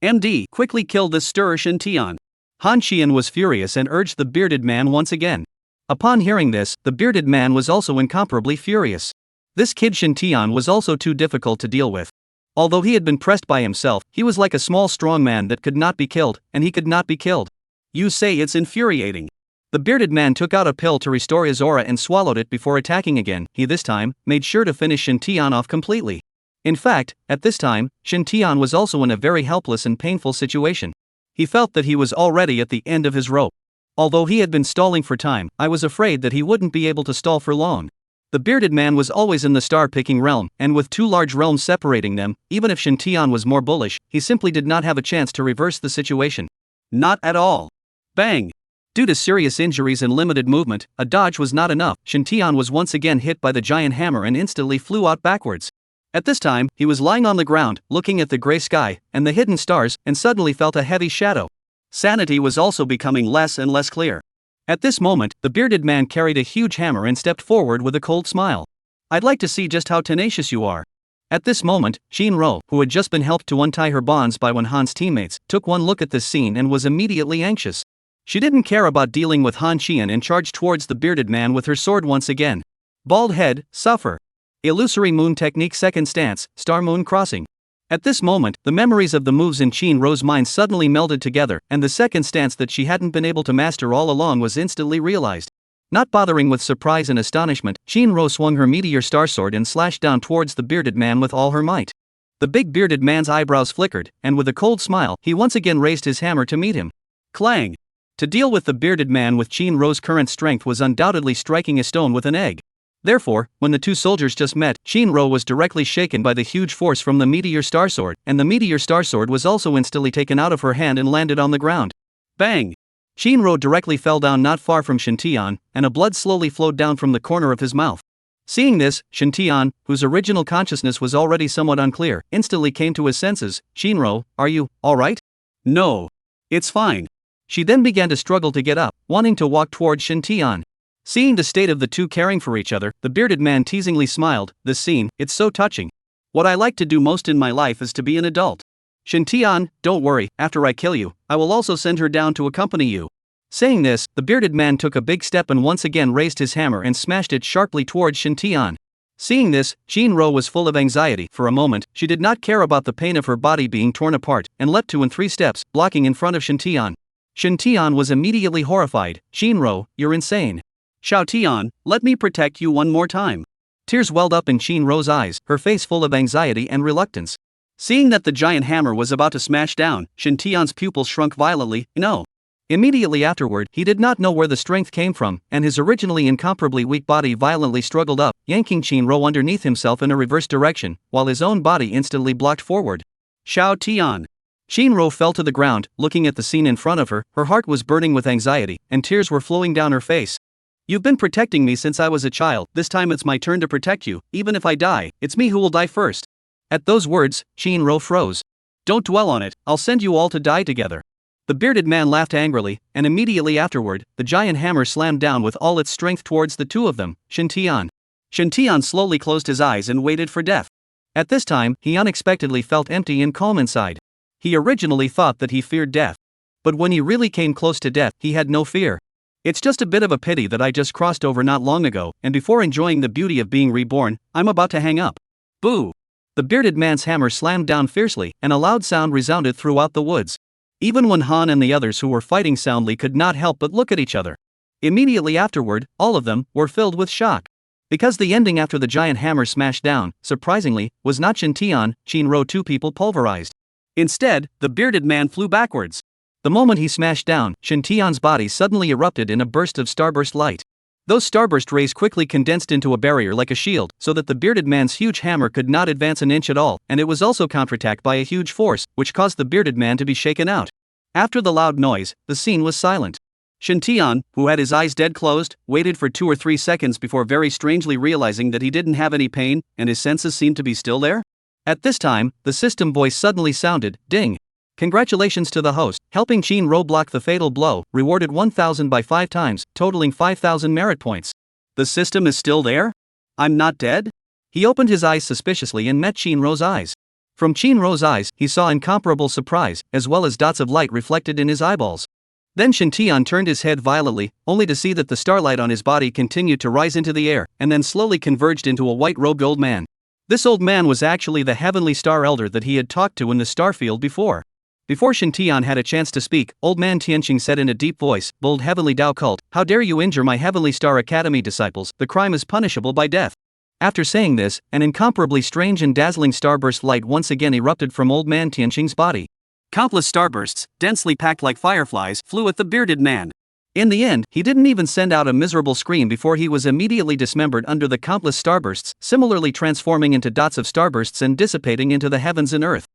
MD quickly killed this stirrer Shen Tian. Han Qian was furious and urged the bearded man once again. Upon hearing this, the bearded man was also incomparably furious. This kid Shen Tian was also too difficult to deal with. Although he had been pressed by himself, he was like a small strong man that could not be killed, and he could not be killed. You say it's infuriating. The bearded man took out a pill to restore his aura and swallowed it before attacking again. He this time made sure to finish Shen Tian off completely. In fact, at this time, Shen Tian was also in a very helpless and painful situation. He felt that he was already at the end of his rope. Although he had been stalling for time, I was afraid that he wouldn't be able to stall for long. The bearded man was always in the star-picking realm, and with two large realms separating them, even if Shen Tian was more bullish, he simply did not have a chance to reverse the situation. Not at all. Bang! Due to serious injuries and limited movement, a dodge was not enough. Shen Tian was once again hit by the giant hammer and instantly flew out backwards. At this time, he was lying on the ground, looking at the gray sky and the hidden stars, and suddenly felt a heavy shadow. Sanity was also becoming less and less clear. At this moment, the bearded man carried a huge hammer and stepped forward with a cold smile. I'd like to see just how tenacious you are. At this moment, Jin Ro, who had just been helped to untie her bonds by Wen Han's teammates, took one look at this scene and was immediately anxious. She didn't care about dealing with Han Qian and charged towards the bearded man with her sword once again. Bald head, suffer. Illusory moon technique second stance, star moon crossing. At this moment, the memories of the moves in Shinro's mind suddenly melded together, and the second stance that she hadn't been able to master all along was instantly realized. Not bothering with surprise and astonishment, Shinro swung her meteor star sword and slashed down towards the bearded man with all her might. The big bearded man's eyebrows flickered, and with a cold smile, he once again raised his hammer to meet him. Clang! To deal with the bearded man with Shinro's current strength was undoubtedly striking a stone with an egg. Therefore, when the two soldiers just met, Shinro was directly shaken by the huge force from the meteor star sword, and the meteor star sword was also instantly taken out of her hand and landed on the ground. Bang! Shinro directly fell down not far from Shintian, and a blood slowly flowed down from the corner of his mouth. Seeing this, Shintian, whose original consciousness was already somewhat unclear, instantly came to his senses. Shinro, are you alright? No. It's fine. She then began to struggle to get up, wanting to walk towards Shintian. Seeing the state of the two caring for each other, the bearded man teasingly smiled. This scene, it's so touching. What I like to do most in my life is to be an adult. Shintian, don't worry, after I kill you, I will also send her down to accompany you. Saying this, the bearded man took a big step and once again raised his hammer and smashed it sharply towards Shintian. Seeing this, Shinro was full of anxiety. For a moment, she did not care about the pain of her body being torn apart, and leapt 2 and 3 steps, blocking in front of Shintian. Shintian was immediately horrified. Shinro, you're insane. Xiao Tian, let me protect you one more time. Tears welled up in Shinro's eyes, her face full of anxiety and reluctance. Seeing that the giant hammer was about to smash down, Shintian's pupils shrunk violently. No. Immediately afterward, he did not know where the strength came from, and his originally incomparably weak body violently struggled up, yanking Shinro underneath himself in a reverse direction, while his own body instantly blocked forward. Xiao Tian. Shinro fell to the ground, looking at the scene in front of her. Her heart was burning with anxiety, and tears were flowing down her face. You've been protecting me since I was a child. This time it's my turn to protect you. Even if I die, it's me who will die first. At those words, Shinro froze. Don't dwell on it, I'll send you all to die together. The bearded man laughed angrily, and immediately afterward, the giant hammer slammed down with all its strength towards the two of them. Shintian. Shintian slowly closed his eyes and waited for death. At this time, he unexpectedly felt empty and calm inside. He originally thought that he feared death. But when he really came close to death, he had no fear. It's just a bit of a pity that I just crossed over not long ago, and before enjoying the beauty of being reborn, I'm about to hang up. Boo! The bearded man's hammer slammed down fiercely, and a loud sound resounded throughout the woods. Even when Han and the others who were fighting soundly could not help but look at each other. Immediately afterward, all of them were filled with shock. Because the ending after the giant hammer smashed down, surprisingly, was not Shintian, Shinro, two people pulverized. Instead, the bearded man flew backwards. The moment he smashed down, Shintian's body suddenly erupted in a burst of starburst light. Those starburst rays quickly condensed into a barrier like a shield, so that the bearded man's huge hammer could not advance an inch at all, and it was also counterattacked by a huge force, which caused the bearded man to be shaken out. After the loud noise, the scene was silent. Shintian, who had his eyes dead closed, waited for 2 or 3 seconds before very strangely realizing that he didn't have any pain, and his senses seemed to be still there. At this time, the system voice suddenly sounded. Ding! Congratulations to the host, helping Shinro block the fatal blow, rewarded 1,000 by 5 times, totaling 5,000 merit points. The system is still there? I'm not dead? He opened his eyes suspiciously and met Shinro's eyes. From Shinro's eyes, he saw incomparable surprise, as well as dots of light reflected in his eyeballs. Then Shintian turned his head violently, only to see that the starlight on his body continued to rise into the air, and then slowly converged into a white-robed old man. This old man was actually the heavenly star elder that he had talked to in the starfield before. Before Shintian had a chance to speak, old man Tianqing said in a deep voice, "Bold heavenly Tao cult, how dare you injure my heavenly star academy disciples, the crime is punishable by death." After saying this, an incomparably strange and dazzling starburst light once again erupted from old man Tianqing's body. Countless starbursts, densely packed like fireflies, flew at the bearded man. In the end, he didn't even send out a miserable scream before he was immediately dismembered under the countless starbursts, similarly transforming into dots of starbursts and dissipating into the heavens and earth.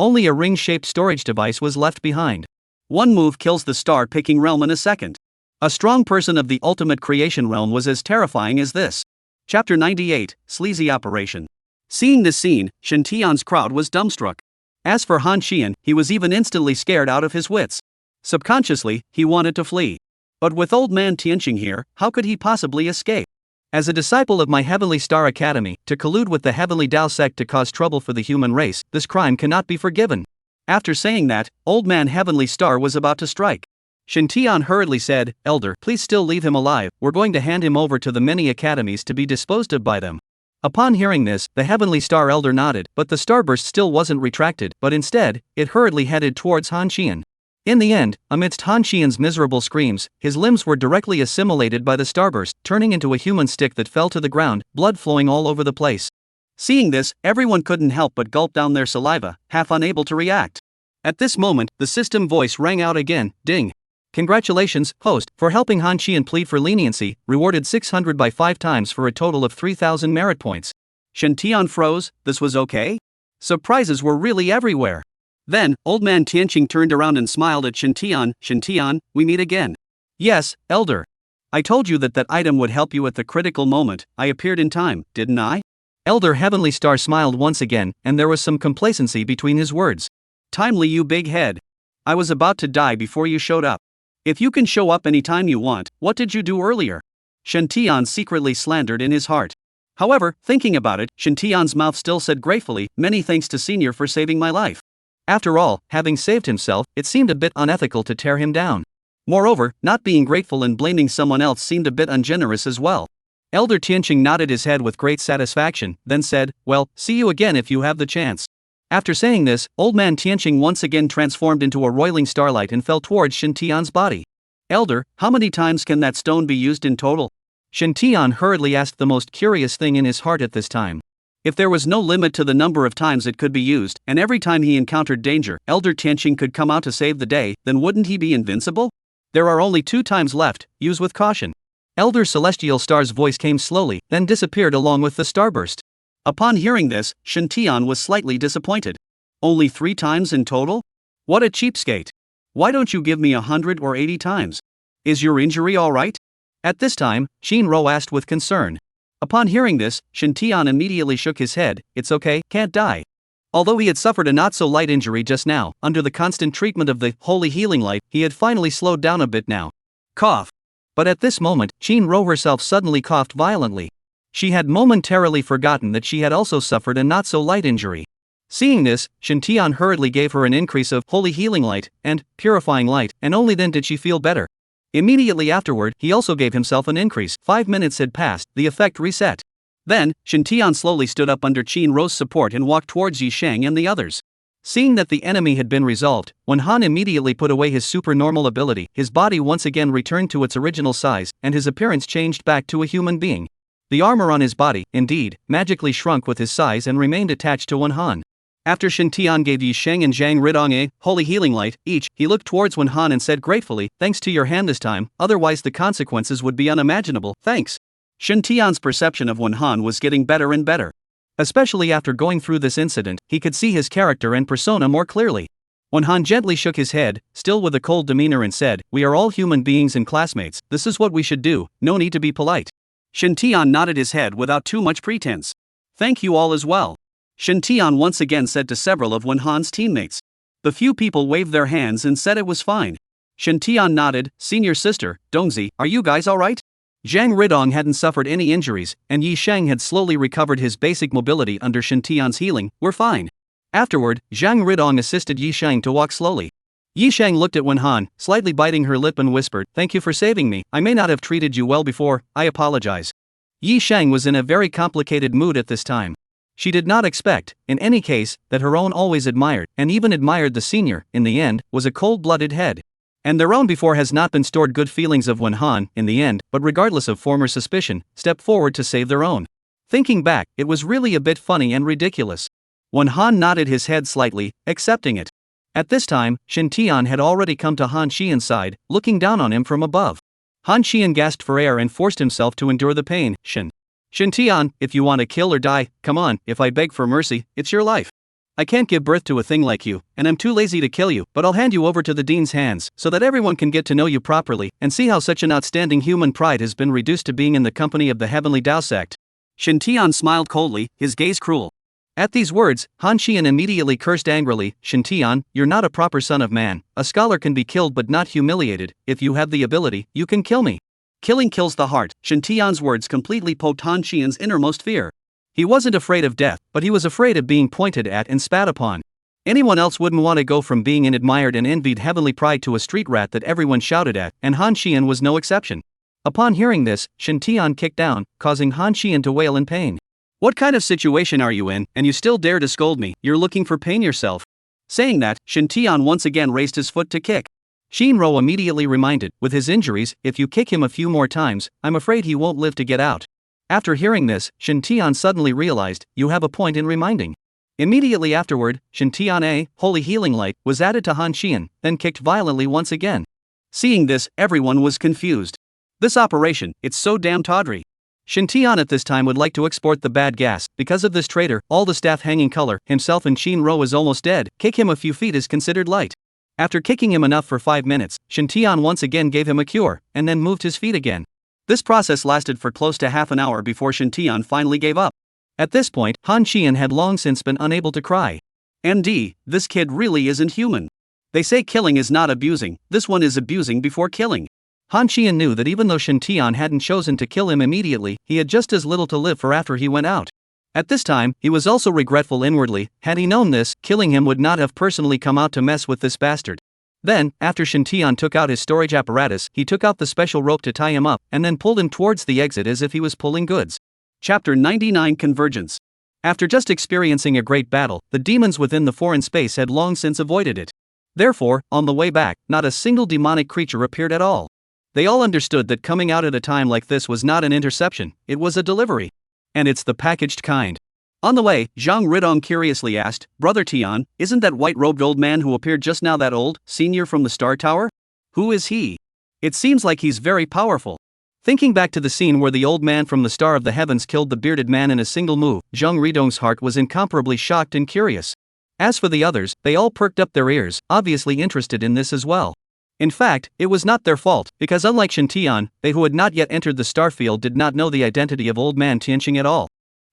Only a ring-shaped storage device was left behind. One move kills the star-picking realm in a second. A strong person of the ultimate creation realm was as terrifying as this. Chapter 98, Sleazy Operation. Seeing this scene, Shintian's crowd was dumbstruck. As for Han Xian, he was even instantly scared out of his wits. Subconsciously, he wanted to flee. But with old man Tianqing here, how could he possibly escape? As a disciple of my Heavenly Star Academy, to collude with the Heavenly Tao sect to cause trouble for the human race, this crime cannot be forgiven. After saying that, old man Heavenly Star was about to strike. Shintian hurriedly said, "Elder, please still leave him alive, we're going to hand him over to the many academies to be disposed of by them." Upon hearing this, the Heavenly Star Elder nodded, but the starburst still wasn't retracted, but instead, it hurriedly headed towards Han Xian. In the end, amidst Han Xian's miserable screams, his limbs were directly assimilated by the starburst, turning into a human stick that fell to the ground, blood flowing all over the place. Seeing this, everyone couldn't help but gulp down their saliva, half unable to react. At this moment, the system voice rang out again, ding. Congratulations, host, for helping Han Xian plead for leniency, rewarded 600 by 5 times for a total of 3,000 merit points. Shen Tian froze. This was okay? Surprises were really everywhere. Then, old man Tianqing turned around and smiled at Shen Tian. Shen Tian, we meet again. Yes, elder. I told you that item would help you at the critical moment. I appeared in time, didn't I? Elder Heavenly Star smiled once again, and there was some complacency between his words. Timely, you big head. I was about to die before you showed up. If you can show up anytime you want, what did you do earlier? Shen Tian secretly slandered in his heart. However, thinking about it, Shen Tian's mouth still said gratefully, many thanks to Senior for saving my life. After all, having saved himself, it seemed a bit unethical to tear him down. Moreover, not being grateful and blaming someone else seemed a bit ungenerous as well. Elder Tianqing nodded his head with great satisfaction, then said, well, see you again if you have the chance. After saying this, old man Tianqing once again transformed into a roiling starlight and fell towards Shen Tian's body. Elder, how many times can that stone be used in total? Shen Tian hurriedly asked the most curious thing in his heart at this time. If there was no limit to the number of times it could be used, and every time he encountered danger, Elder Tianqing could come out to save the day, then wouldn't he be invincible? There are only 2 times left, use with caution. Elder Celestial Star's voice came slowly, then disappeared along with the starburst. Upon hearing this, Shen Tian was slightly disappointed. Only 3 times in total? What a cheapskate. Why don't you give me 100 or 80 times? Is your injury alright? At this time, Shinro asked with concern. Upon hearing this, Shen Tian immediately shook his head. It's okay, can't die. Although he had suffered a not-so-light injury just now, under the constant treatment of the holy healing light, he had finally slowed down a bit now. Cough. But at this moment, Shinro herself suddenly coughed violently. She had momentarily forgotten that she had also suffered a not-so-light injury. Seeing this, Shen Tian hurriedly gave her an increase of holy healing light and purifying light, and only then did she feel better. Immediately afterward, he also gave himself an increase. 5 minutes had passed, the effect reset. Then, Shen Tian slowly stood up under Shinro's support and walked towards Yi Shang and the others. Seeing that the enemy had been resolved, when Han immediately put away his supernormal ability, his body once again returned to its original size, and his appearance changed back to a human being. The armor on his body, indeed, magically shrunk with his size and remained attached to Wen Han. After Shen Tian gave Yi Sheng and Zhang Ridong a holy healing light each, he looked towards Wen Han and said gratefully, thanks to your hand this time, otherwise the consequences would be unimaginable, thanks. Shen Tian's perception of Wen Han was getting better and better. Especially after going through this incident, he could see his character and persona more clearly. Wen Han gently shook his head, still with a cold demeanor, and said, we are all human beings and classmates, this is what we should do, no need to be polite. Shen Tian nodded his head without too much pretense. Thank you all as well. Shen Tian once again said to several of Wen Han's teammates. The few people waved their hands and said it was fine. Shen Tian nodded, senior sister, Dongzi, are you guys alright? Zhang Ridong hadn't suffered any injuries, and Yi Shang had slowly recovered his basic mobility under Shen Tian's healing, we're fine. Afterward, Zhang Ridong assisted Yi Shang to walk slowly. Yi Shang looked at Wen Han, slightly biting her lip, and whispered, thank you for saving me, I may not have treated you well before, I apologize. Yi Shang was in a very complicated mood at this time. She did not expect, in any case, that her own always admired, and even admired the senior, in the end, was a cold-blooded head. And their own before has not been stored good feelings of Wen Han, in the end, but regardless of former suspicion, stepped forward to save their own. Thinking back, it was really a bit funny and ridiculous. Wen Han nodded his head slightly, accepting it. At this time, Shen Tian had already come to Han Xian's side, looking down on him from above. Han Xian gasped for air and forced himself to endure the pain. Shen Tian, if you want to kill or die, come on, if I beg for mercy, it's your life. I can't give birth to a thing like you, and I'm too lazy to kill you, but I'll hand you over to the dean's hands, so that everyone can get to know you properly, and see how such an outstanding human pride has been reduced to being in the company of the heavenly Dao sect. Shen Tian smiled coldly, his gaze cruel. At these words, Han Xian immediately cursed angrily, Shen Tian, you're not a proper son of man, a scholar can be killed but not humiliated, if you have the ability, you can kill me. Killing kills the heart. Shen Tian's words completely poked Han Xian's innermost fear. He wasn't afraid of death, but he was afraid of being pointed at and spat upon. Anyone else wouldn't want to go from being an admired and envied heavenly pride to a street rat that everyone shouted at, and Han Xian was no exception. Upon hearing this, Shen Tian kicked down, causing Han Xian to wail in pain. What kind of situation are you in, and you still dare to scold me? You're looking for pain yourself. Saying that, Shin Tian once again raised his foot to kick. Shinro immediately reminded, with his injuries, if you kick him a few more times, I'm afraid he won't live to get out. After hearing this, Shin Tian suddenly realized, you have a point in reminding. Immediately afterward, Shin Tian Holy Healing Light, was added to Han Xian, then kicked violently once again. Seeing this, everyone was confused. This operation, it's so damn tawdry. Shin Tian at this time would like to export the bad gas. Because of this traitor, all the staff hanging color, himself and Shinro is almost dead. Kick him a few feet is considered light. After kicking him enough for 5 minutes, Shin Tian once again gave him a cure, and then moved his feet again. This process lasted for close to half an hour before Shin Tian finally gave up. At this point, Han Xian had long since been unable to cry. MD, this kid really isn't human. They say killing is not abusing, this one is abusing before killing. Han Xian knew that even though Shin Tian hadn't chosen to kill him immediately, he had just as little to live for after he went out. At this time, he was also regretful inwardly. Had he known this, killing him would not have personally come out to mess with this bastard. Then, after Shin Tian took out his storage apparatus, he took out the special rope to tie him up, and then pulled him towards the exit as if he was pulling goods. Chapter 99 Convergence. After just experiencing a great battle, the demons within the foreign space had long since avoided it. Therefore, on the way back, not a single demonic creature appeared at all. They all understood that coming out at a time like this was not an interception, it was a delivery. And it's the packaged kind. On the way, Zhang Ridong curiously asked, Brother Tian, isn't that white-robed old man who appeared just now that old, senior from the Star Tower? Who is he? It seems like he's very powerful. Thinking back to the scene where the old man from the Star of the Heavens killed the bearded man in a single move, Zhang Ridong's heart was incomparably shocked and curious. As for the others, they all perked up their ears, obviously interested in this as well. In fact, it was not their fault, because unlike Shin Tian, they who had not yet entered the starfield did not know the identity of Old Man Tianqing at all.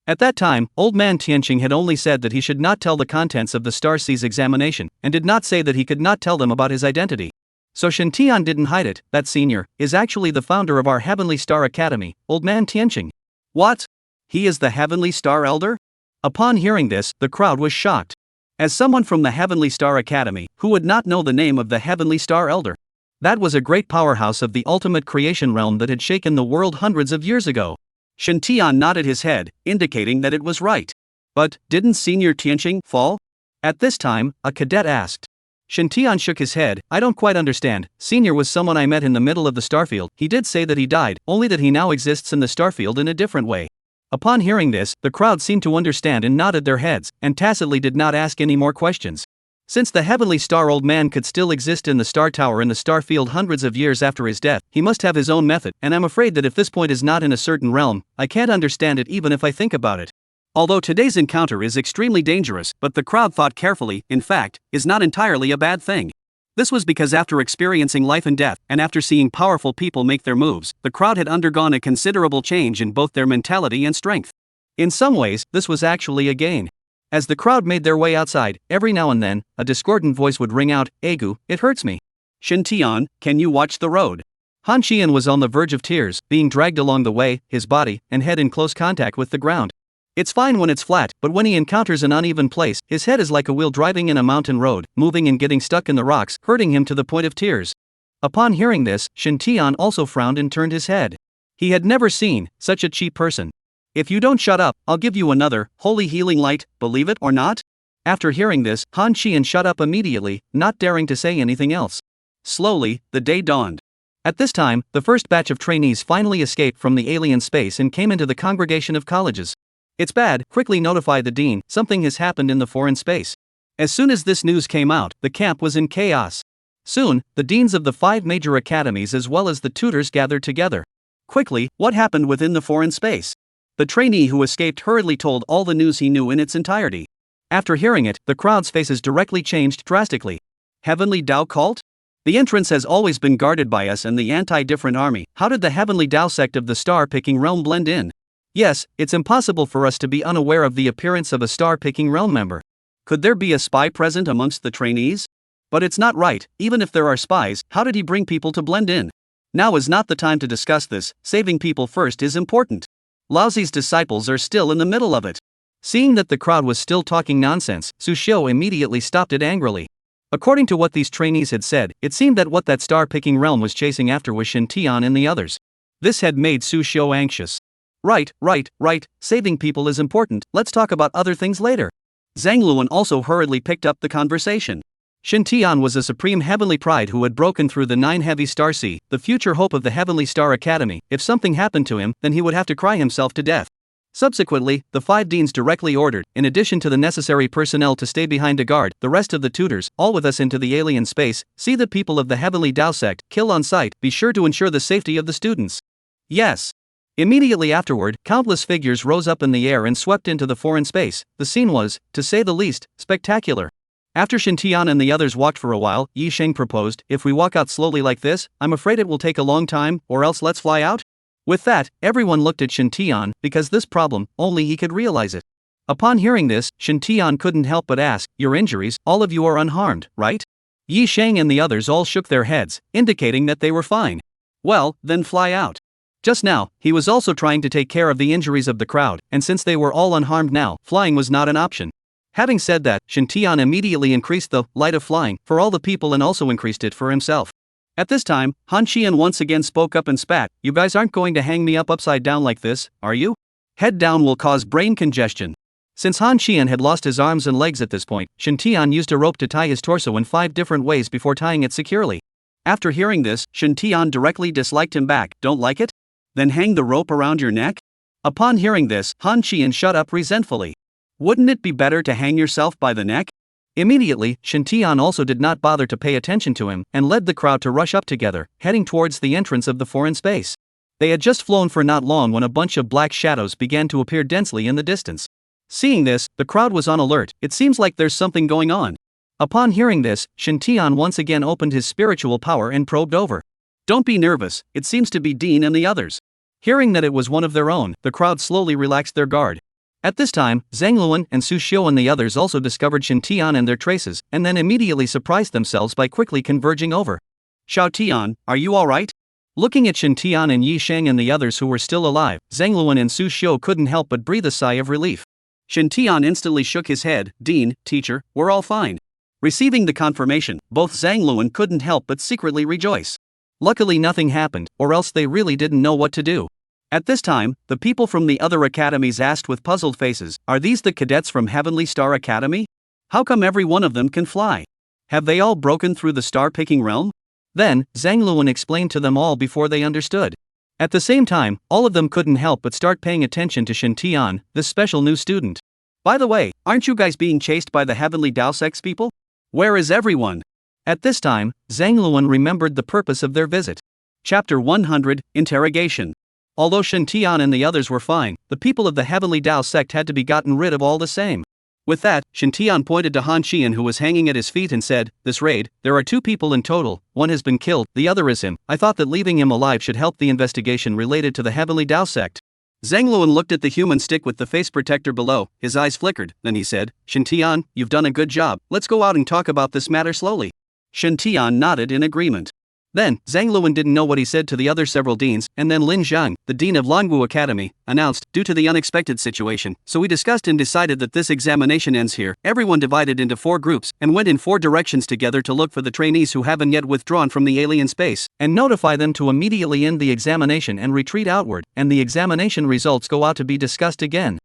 At that time, Old Man Tianqing had only said that he should not tell the contents of the Star Sea's examination, and did not say that he could not tell them about his identity. So Shin Tian didn't hide it. That senior is actually the founder of our Heavenly Star Academy, Old Man Tianqing. What? He is the Heavenly Star Elder? Upon hearing this, the crowd was shocked. As someone from the Heavenly Star Academy, who would not know the name of the Heavenly Star Elder? That was a great powerhouse of the ultimate creation realm that had shaken the world hundreds of years ago. Shin Tian nodded his head, indicating that it was right. But, didn't Senior Tianqing fall? At this time, a cadet asked. Shin Tian shook his head, I don't quite understand. Senior was someone I met in the middle of the starfield. He did say that he died, only that he now exists in the starfield in a different way. Upon hearing this, the crowd seemed to understand and nodded their heads, and tacitly did not ask any more questions. Since the Heavenly Star Old Man could still exist in the Star Tower in the Starfield hundreds of years after his death, he must have his own method, and I'm afraid that if this point is not in a certain realm, I can't understand it even if I think about it. Although today's encounter is extremely dangerous, but the crowd thought carefully, in fact, is not entirely a bad thing. This was because after experiencing life and death, and after seeing powerful people make their moves, the crowd had undergone a considerable change in both their mentality and strength. In some ways, this was actually a gain. As the crowd made their way outside, every now and then, a discordant voice would ring out, Egu, it hurts me. Shin Tian, can you watch the road? Han Xian was on the verge of tears, being dragged along the way, his body and head in close contact with the ground. It's fine when it's flat, but when he encounters an uneven place, his head is like a wheel driving in a mountain road, moving and getting stuck in the rocks, hurting him to the point of tears. Upon hearing this, Shin Tian also frowned and turned his head. He had never seen such a cheap person. If you don't shut up, I'll give you another holy healing light, believe it or not? After hearing this, Han Xian shut up immediately, not daring to say anything else. Slowly, the day dawned. At this time, the first batch of trainees finally escaped from the alien space and came into the congregation of colleges. It's bad, quickly notify the dean, something has happened in the foreign space. As soon as this news came out, the camp was in chaos. Soon, the deans of the 5 major academies as well as the tutors gathered together. Quickly, what happened within the foreign space? The trainee who escaped hurriedly told all the news he knew in its entirety. After hearing it, the crowd's faces directly changed drastically. Heavenly Tao cult? The entrance has always been guarded by us and the anti-different army. How did the Heavenly Tao sect of the star-picking realm blend in? Yes, it's impossible for us to be unaware of the appearance of a star-picking realm member. Could there be a spy present amongst the trainees? But it's not right, even if there are spies, how did he bring people to blend in? Now is not the time to discuss this, saving people first is important. Laozi's disciples are still in the middle of it. Seeing that the crowd was still talking nonsense, Su Xiu immediately stopped it angrily. According to what these trainees had said, it seemed that what that star-picking realm was chasing after was Shin Tian and the others. This had made Su Xiu anxious. Right. Saving people is important, let's talk about other things later. Zhang Luan also hurriedly picked up the conversation. Shin Tian was a supreme heavenly pride who had broken through the 9 heavy star sea, the future hope of the Heavenly Star Academy. If something happened to him, then he would have to cry himself to death. Subsequently, the 5 deans directly ordered, in addition to the necessary personnel to stay behind to guard the rest of the tutors, all with us into the alien space, see the people of the Heavenly Tao sect, kill on sight, be sure to ensure the safety of the students. Yes. Immediately afterward, countless figures rose up in the air and swept into the foreign space. The scene was, to say the least, spectacular. After Shin Tian and the others walked for a while, Yi Sheng proposed, if we walk out slowly like this, I'm afraid it will take a long time, or else let's fly out? With that, everyone looked at Shin Tian, because this problem, only he could realize it. Upon hearing this, Shin Tian couldn't help but ask, your injuries, all of you are unharmed, right? Yi Sheng and the others all shook their heads, indicating that they were fine. Well, then fly out. Just now, he was also trying to take care of the injuries of the crowd, and since they were all unharmed now, flying was not an option. Having said that, Shin Tian immediately increased the light of flying for all the people and also increased it for himself. At this time, Han Qian once again spoke up and spat, you guys aren't going to hang me up upside down like this, are you? Head down will cause brain congestion. Since Han Qian had lost his arms and legs at this point, Shin Tian used a rope to tie his torso in 5 different ways before tying it securely. After hearing this, Shin Tian directly disliked him back, don't like it? Then hang the rope around your neck? Upon hearing this, Han Qian shut up resentfully. Wouldn't it be better to hang yourself by the neck? Immediately, Shin Tian also did not bother to pay attention to him, and led the crowd to rush up together, heading towards the entrance of the foreign space. They had just flown for not long when a bunch of black shadows began to appear densely in the distance. Seeing this, the crowd was on alert, it seems like there's something going on. Upon hearing this, Shin Tian once again opened his spiritual power and probed over. Don't be nervous, it seems to be Dean and the others. Hearing that it was one of their own, the crowd slowly relaxed their guard. At this time, Zhang Luan and Su Xiu and the others also discovered Shin Tian and their traces, and then immediately surprised themselves by quickly converging over. Xiao Tian, are you alright? Looking at Shin Tian and Yi Sheng and the others who were still alive, Zhang Luan and Su Xiu couldn't help but breathe a sigh of relief. Shin Tian instantly shook his head, Dean, teacher, we're all fine. Receiving the confirmation, both Zhang Luan couldn't help but secretly rejoice. Luckily nothing happened, or else they really didn't know what to do. At this time, the people from the other academies asked with puzzled faces, are these the cadets from Heavenly Star Academy? How come every one of them can fly? Have they all broken through the star-picking realm? Then, Zhang Luan explained to them all before they understood. At the same time, all of them couldn't help but start paying attention to Shin Tian, this special new student. By the way, aren't you guys being chased by the Heavenly Tao Sect's people? Where is everyone? At this time, Zhang Luan remembered the purpose of their visit. Chapter 100, Interrogation. Although Shin Tian and the others were fine, the people of the Heavenly Tao sect had to be gotten rid of all the same. With that, Shin Tian pointed to Han Qian who was hanging at his feet and said, this raid, there are 2 people in total, one has been killed, the other is him. I thought that leaving him alive should help the investigation related to the Heavenly Tao sect. Zhang Luan looked at the human stick with the face protector below, his eyes flickered, then he said, Shin Tian, you've done a good job, let's go out and talk about this matter slowly. Shin Tian nodded in agreement. Then, Zhang Luan didn't know what he said to the other several deans, and then Lin Zhang, the dean of Longwu Academy, announced, due to the unexpected situation, so we discussed and decided that this examination ends here. Everyone divided into 4 groups, and went in 4 directions together to look for the trainees who haven't yet withdrawn from the alien space, and notify them to immediately end the examination and retreat outward, and the examination results go out to be discussed again.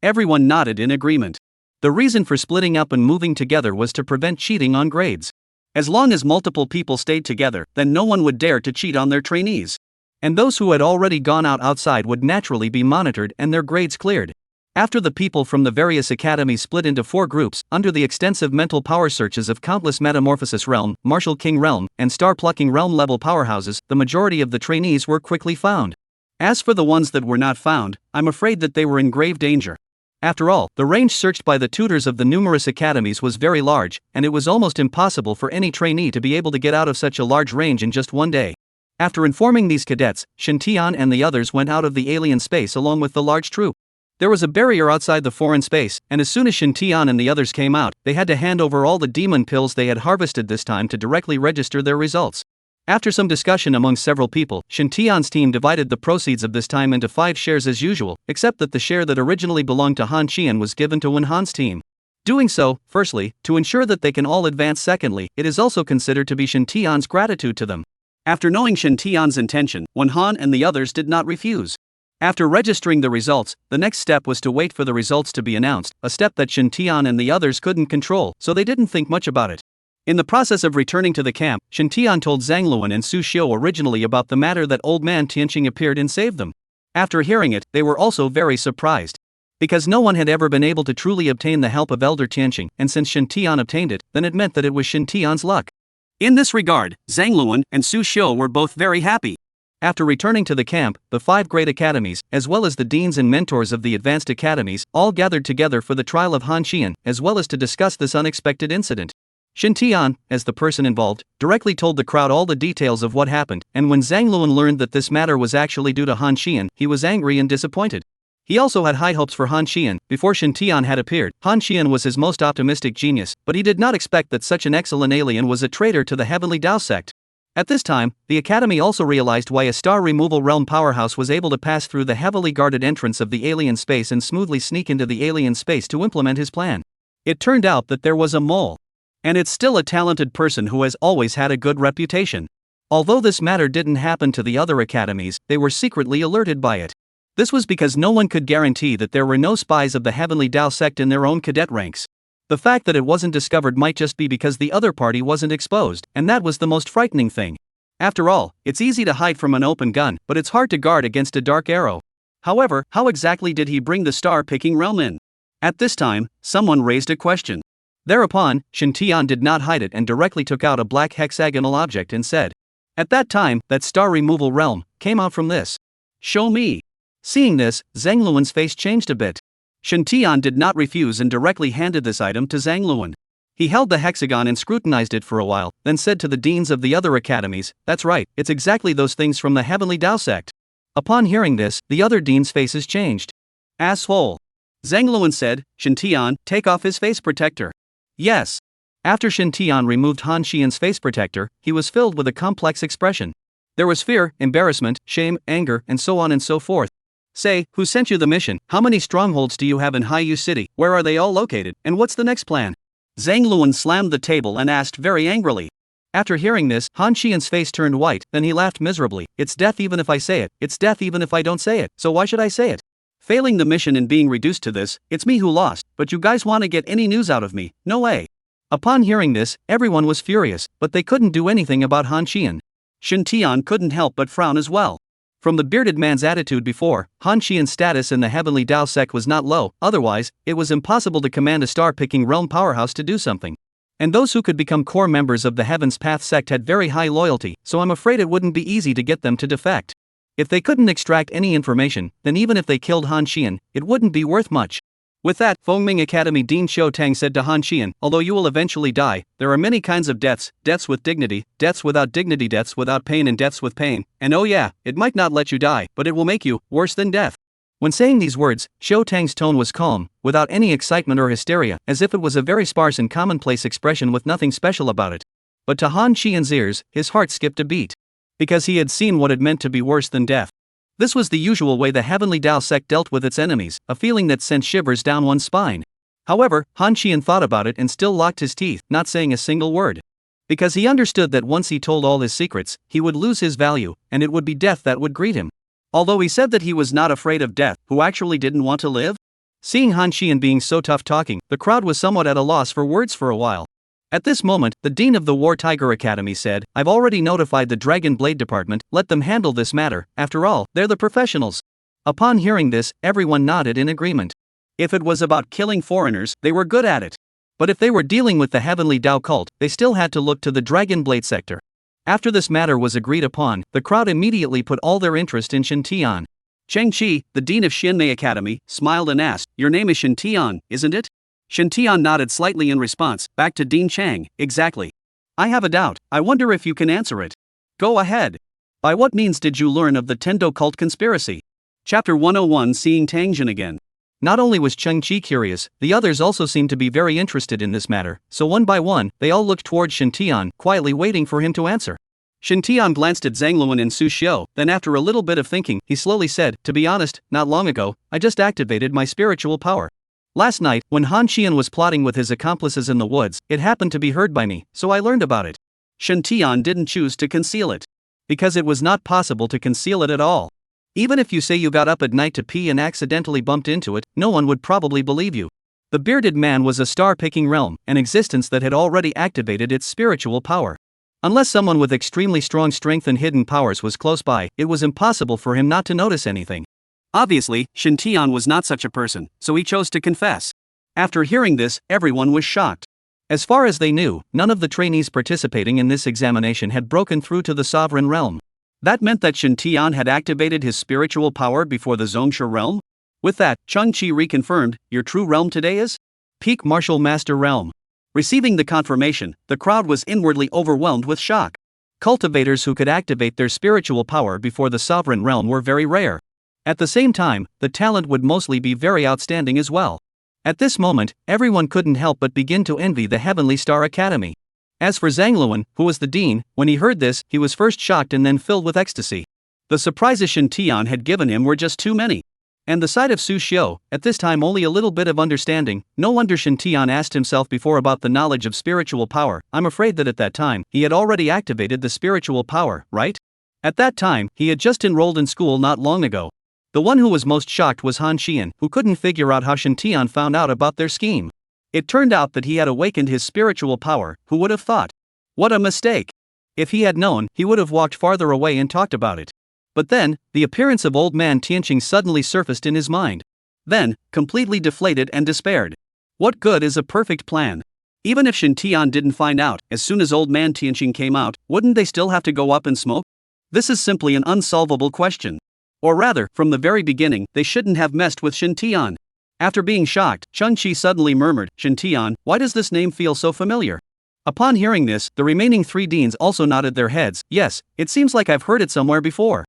Everyone nodded in agreement. The reason for splitting up and moving together was to prevent cheating on grades. As long as multiple people stayed together, then no one would dare to cheat on their trainees. And those who had already gone outside would naturally be monitored and their grades cleared. After the people from the various academies split into 4 groups, under the extensive mental power searches of countless Metamorphosis Realm, Martial King Realm, and Star-Plucking Realm level powerhouses, the majority of the trainees were quickly found. As for the ones that were not found, I'm afraid that they were in grave danger. After all, the range searched by the tutors of the numerous academies was very large, and it was almost impossible for any trainee to be able to get out of such a large range in just one day. After informing these cadets, Shin Tian and the others went out of the alien space along with the large troop. There was a barrier outside the foreign space, and as soon as Shin Tian and the others came out, they had to hand over all the demon pills they had harvested this time to directly register their results. After some discussion among several people, Shin Tian's team divided the proceeds of this time into 5 shares as usual, except that the share that originally belonged to Han Qian was given to Wen Han's team. Doing so, firstly, to ensure that they can all advance, secondly, it is also considered to be Shin Tian's gratitude to them. After knowing Shin Tian's intention, Wen Han and the others did not refuse. After registering the results, the next step was to wait for the results to be announced, a step that Shen Tian and the others couldn't control, so they didn't think much about it. In the process of returning to the camp, Shen Tian told Zhang Luan and Su Xiu originally about the matter that old man Tianqing appeared and saved them. After hearing it, they were also very surprised. Because no one had ever been able to truly obtain the help of Elder Tianqing, and since Shen Tian obtained it, then it meant that it was Shen Tian's luck. In this regard, Zhang Luan and Su Xiu were both very happy. After returning to the camp, the 5 great academies, as well as the deans and mentors of the advanced academies, all gathered together for the trial of Han Xian, as well as to discuss this unexpected incident. Shen Tian, as the person involved, directly told the crowd all the details of what happened, and when Zhang Luan learned that this matter was actually due to Han Xian, he was angry and disappointed. He also had high hopes for Han Xian. Before Shen Tian had appeared, Han Xian was his most optimistic genius, but he did not expect that such an excellent alien was a traitor to the Heavenly Tao sect. At this time, the Academy also realized why a star removal realm powerhouse was able to pass through the heavily guarded entrance of the alien space and smoothly sneak into the alien space to implement his plan. It turned out that there was a mole. And it's still a talented person who has always had a good reputation. Although this matter didn't happen to the other academies, they were secretly alerted by it. This was because no one could guarantee that there were no spies of the Heavenly Tao sect in their own cadet ranks. The fact that it wasn't discovered might just be because the other party wasn't exposed, and that was the most frightening thing. After all, it's easy to hide from an open gun, but it's hard to guard against a dark arrow. However, how exactly did he bring the star-picking realm in? At this time, someone raised a question. Thereupon, Shen Tian did not hide it and directly took out a black hexagonal object and said, "At that time, that star removal realm came out from this. Show me." Seeing this, Zhang Luan's face changed a bit. Shen Tian did not refuse and directly handed this item to Zhang Luan. He held the hexagon and scrutinized it for a while, then said to the deans of the other academies, "That's right, it's exactly those things from the Heavenly Tao sect." Upon hearing this, the other deans' faces changed. "Asshole." Zhang Luan said, "Shen Tian, take off his face protector." "Yes." After Shen Tian removed Han Xian's face protector, he was filled with a complex expression. There was fear, embarrassment, shame, anger, and so on and so forth. "Say, who sent you the mission? How many strongholds do you have in Haiyu City? Where are they all located? And what's the next plan?" Zhang Luan slammed the table and asked very angrily. After hearing this, Han Xian's face turned white, then he laughed miserably. "It's death even if I say it, it's death even if I don't say it, so why should I say it? Failing the mission and being reduced to this, it's me who lost, but you guys want to get any news out of me? No way." Upon hearing this, everyone was furious, but they couldn't do anything about Han Xian. Shen Tian couldn't help but frown as well. From the bearded man's attitude before, Han Xian's status in the Heavenly Tao sect was not low, otherwise, it was impossible to command a star-picking realm powerhouse to do something. And those who could become core members of the Heaven's Path sect had very high loyalty, so I'm afraid it wouldn't be easy to get them to defect. If they couldn't extract any information, then even if they killed Han Xian, it wouldn't be worth much. With that, Fengming Academy Dean Xiu Tang said to Han Xian, "Although you will eventually die, there are many kinds of deaths, deaths with dignity, deaths without dignity, deaths without pain, and deaths with pain, and oh yeah, it might not let you die, but it will make you worse than death." When saying these words, Xiu Tang's tone was calm, without any excitement or hysteria, as if it was a very sparse and commonplace expression with nothing special about it. But to Han Xian's ears, his heart skipped a beat. Because he had seen what it meant to be worse than death. This was the usual way the Heavenly Tao sect dealt with its enemies, a feeling that sent shivers down one's spine. However, Han Xian thought about it and still locked his teeth, not saying a single word. Because he understood that once he told all his secrets, he would lose his value, and it would be death that would greet him. Although he said that he was not afraid of death, who actually didn't want to live? Seeing Han Xian being so tough-talking, the crowd was somewhat at a loss for words for a while. At this moment, the Dean of the War Tiger Academy said, "I've already notified the Dragon Blade Department, let them handle this matter, after all, they're the professionals." Upon hearing this, everyone nodded in agreement. If it was about killing foreigners, they were good at it. But if they were dealing with the Heavenly Tao cult, they still had to look to the Dragon Blade sector. After this matter was agreed upon, the crowd immediately put all their interest in Shen Tian. Cheng Qi, the Dean of Xianmei Academy, smiled and asked, "Your name is Shen Tian, isn't it?" Shen Tian nodded slightly in response, back to Dean Chang, "Exactly. I have a doubt, I wonder if you can answer it." "Go ahead. By what means did you learn of the Tendo cult conspiracy?" Chapter 101 Seeing Tangjin again. Not only was Cheng Qi curious, the others also seemed to be very interested in this matter, so one by one, they all looked toward Shen Tian, quietly waiting for him to answer. Shen Tian glanced at Zhang Luan and Su Xiu, then after a little bit of thinking, he slowly said, "To be honest, not long ago, I just activated my spiritual power. Last night, when Han Xian was plotting with his accomplices in the woods, it happened to be heard by me, so I learned about it." Shen Tian didn't choose to conceal it. Because it was not possible to conceal it at all. Even if you say you got up at night to pee and accidentally bumped into it, no one would probably believe you. The bearded man was a star-picking realm, an existence that had already activated its spiritual power. Unless someone with extremely strong strength and hidden powers was close by, it was impossible for him not to notice anything. Obviously, Shintian was not such a person, so he chose to confess. After hearing this, everyone was shocked. As far as they knew, none of the trainees participating in this examination had broken through to the sovereign realm. That meant that Shintian had activated his spiritual power before the Zongsha realm? With that, Chung-Chi reconfirmed, your true realm today is? Peak Martial Master Realm. Receiving the confirmation, the crowd was inwardly overwhelmed with shock. Cultivators who could activate their spiritual power before the sovereign realm were very rare. At the same time, the talent would mostly be very outstanding as well. At this moment, everyone couldn't help but begin to envy the Heavenly Star Academy. As for Zhang Luan, who was the dean, when he heard this, he was first shocked and then filled with ecstasy. The surprises Shintian had given him were just too many. And the sight of Su Xiu, at this time only a little bit of understanding, no wonder Shintian asked himself before about the knowledge of spiritual power. I'm afraid that at that time, he had already activated the spiritual power, right? At that time, he had just enrolled in school not long ago. The one who was most shocked was Han Xian, who couldn't figure out how Shintian found out about their scheme. It turned out that he had awakened his spiritual power. Who would have thought? What a mistake! If he had known, he would have walked farther away and talked about it. But then, the appearance of old man Tianqing suddenly surfaced in his mind. Then, completely deflated and despaired. What good is a perfect plan? Even if Shintian didn't find out, as soon as old man Tianqing came out, wouldn't they still have to go up in smoke? This is simply an unsolvable question. Or rather, from the very beginning, they shouldn't have messed with Shintian. After being shocked, Chung-Chi suddenly murmured, Shintian, why does this name feel so familiar? Upon hearing this, the remaining three deans also nodded their heads. Yes, it seems like I've heard it somewhere before.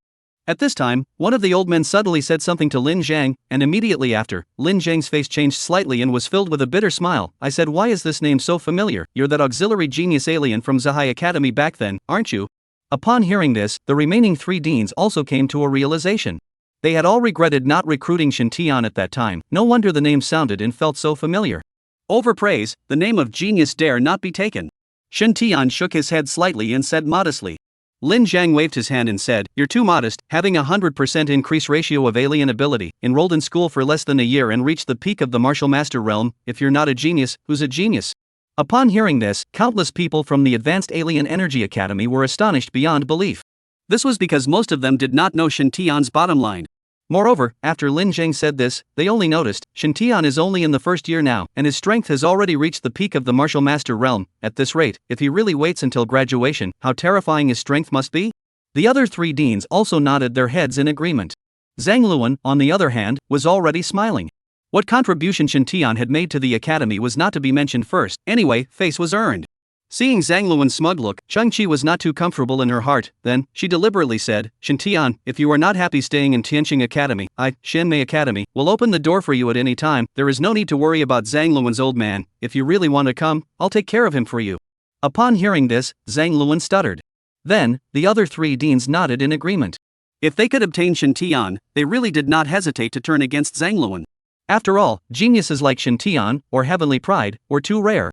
At this time, one of the old men suddenly said something to Lin Zhang, and immediately after, Lin Zhang's face changed slightly and was filled with a bitter smile. I said, why is this name so familiar? You're that auxiliary genius alien from Zahai Academy back then, aren't you? Upon hearing this, the remaining three deans also came to a realization. They had all regretted not recruiting Shintian at that time. No wonder the name sounded and felt so familiar. Overpraise, the name of genius dare not be taken. Shintian shook his head slightly and said modestly. Lin Zhang waved his hand and said, you're too modest, having 100% increase ratio of alien ability, enrolled in school for less than a year and reached the peak of the martial master realm. If you're not a genius, who's a genius? Upon hearing this, countless people from the Advanced Alien Energy Academy were astonished beyond belief. This was because most of them did not know Shintian's bottom line. Moreover, after Lin Zhang said this, they only noticed, Shintian is only in the first year now, and his strength has already reached the peak of the martial master realm. At this rate, if he really waits until graduation, how terrifying his strength must be? The other three deans also nodded their heads in agreement. Zhang Luan, on the other hand, was already smiling. What contribution Shintian had made to the academy was not to be mentioned first. Anyway, face was earned. Seeing Zhang Luan's smug look, Chung-Chi was not too comfortable in her heart. Then, she deliberately said, Shintian, if you are not happy staying in Tianqing Academy, Shenmei Academy, will open the door for you at any time. There is no need to worry about Zhang Luan's old man. If you really want to come, I'll take care of him for you. Upon hearing this, Zhang Luan stuttered. Then, the other three deans nodded in agreement. If they could obtain Shintian, they really did not hesitate to turn against Zhang Luan. After all, geniuses like Shintian, or Heavenly Pride, were too rare.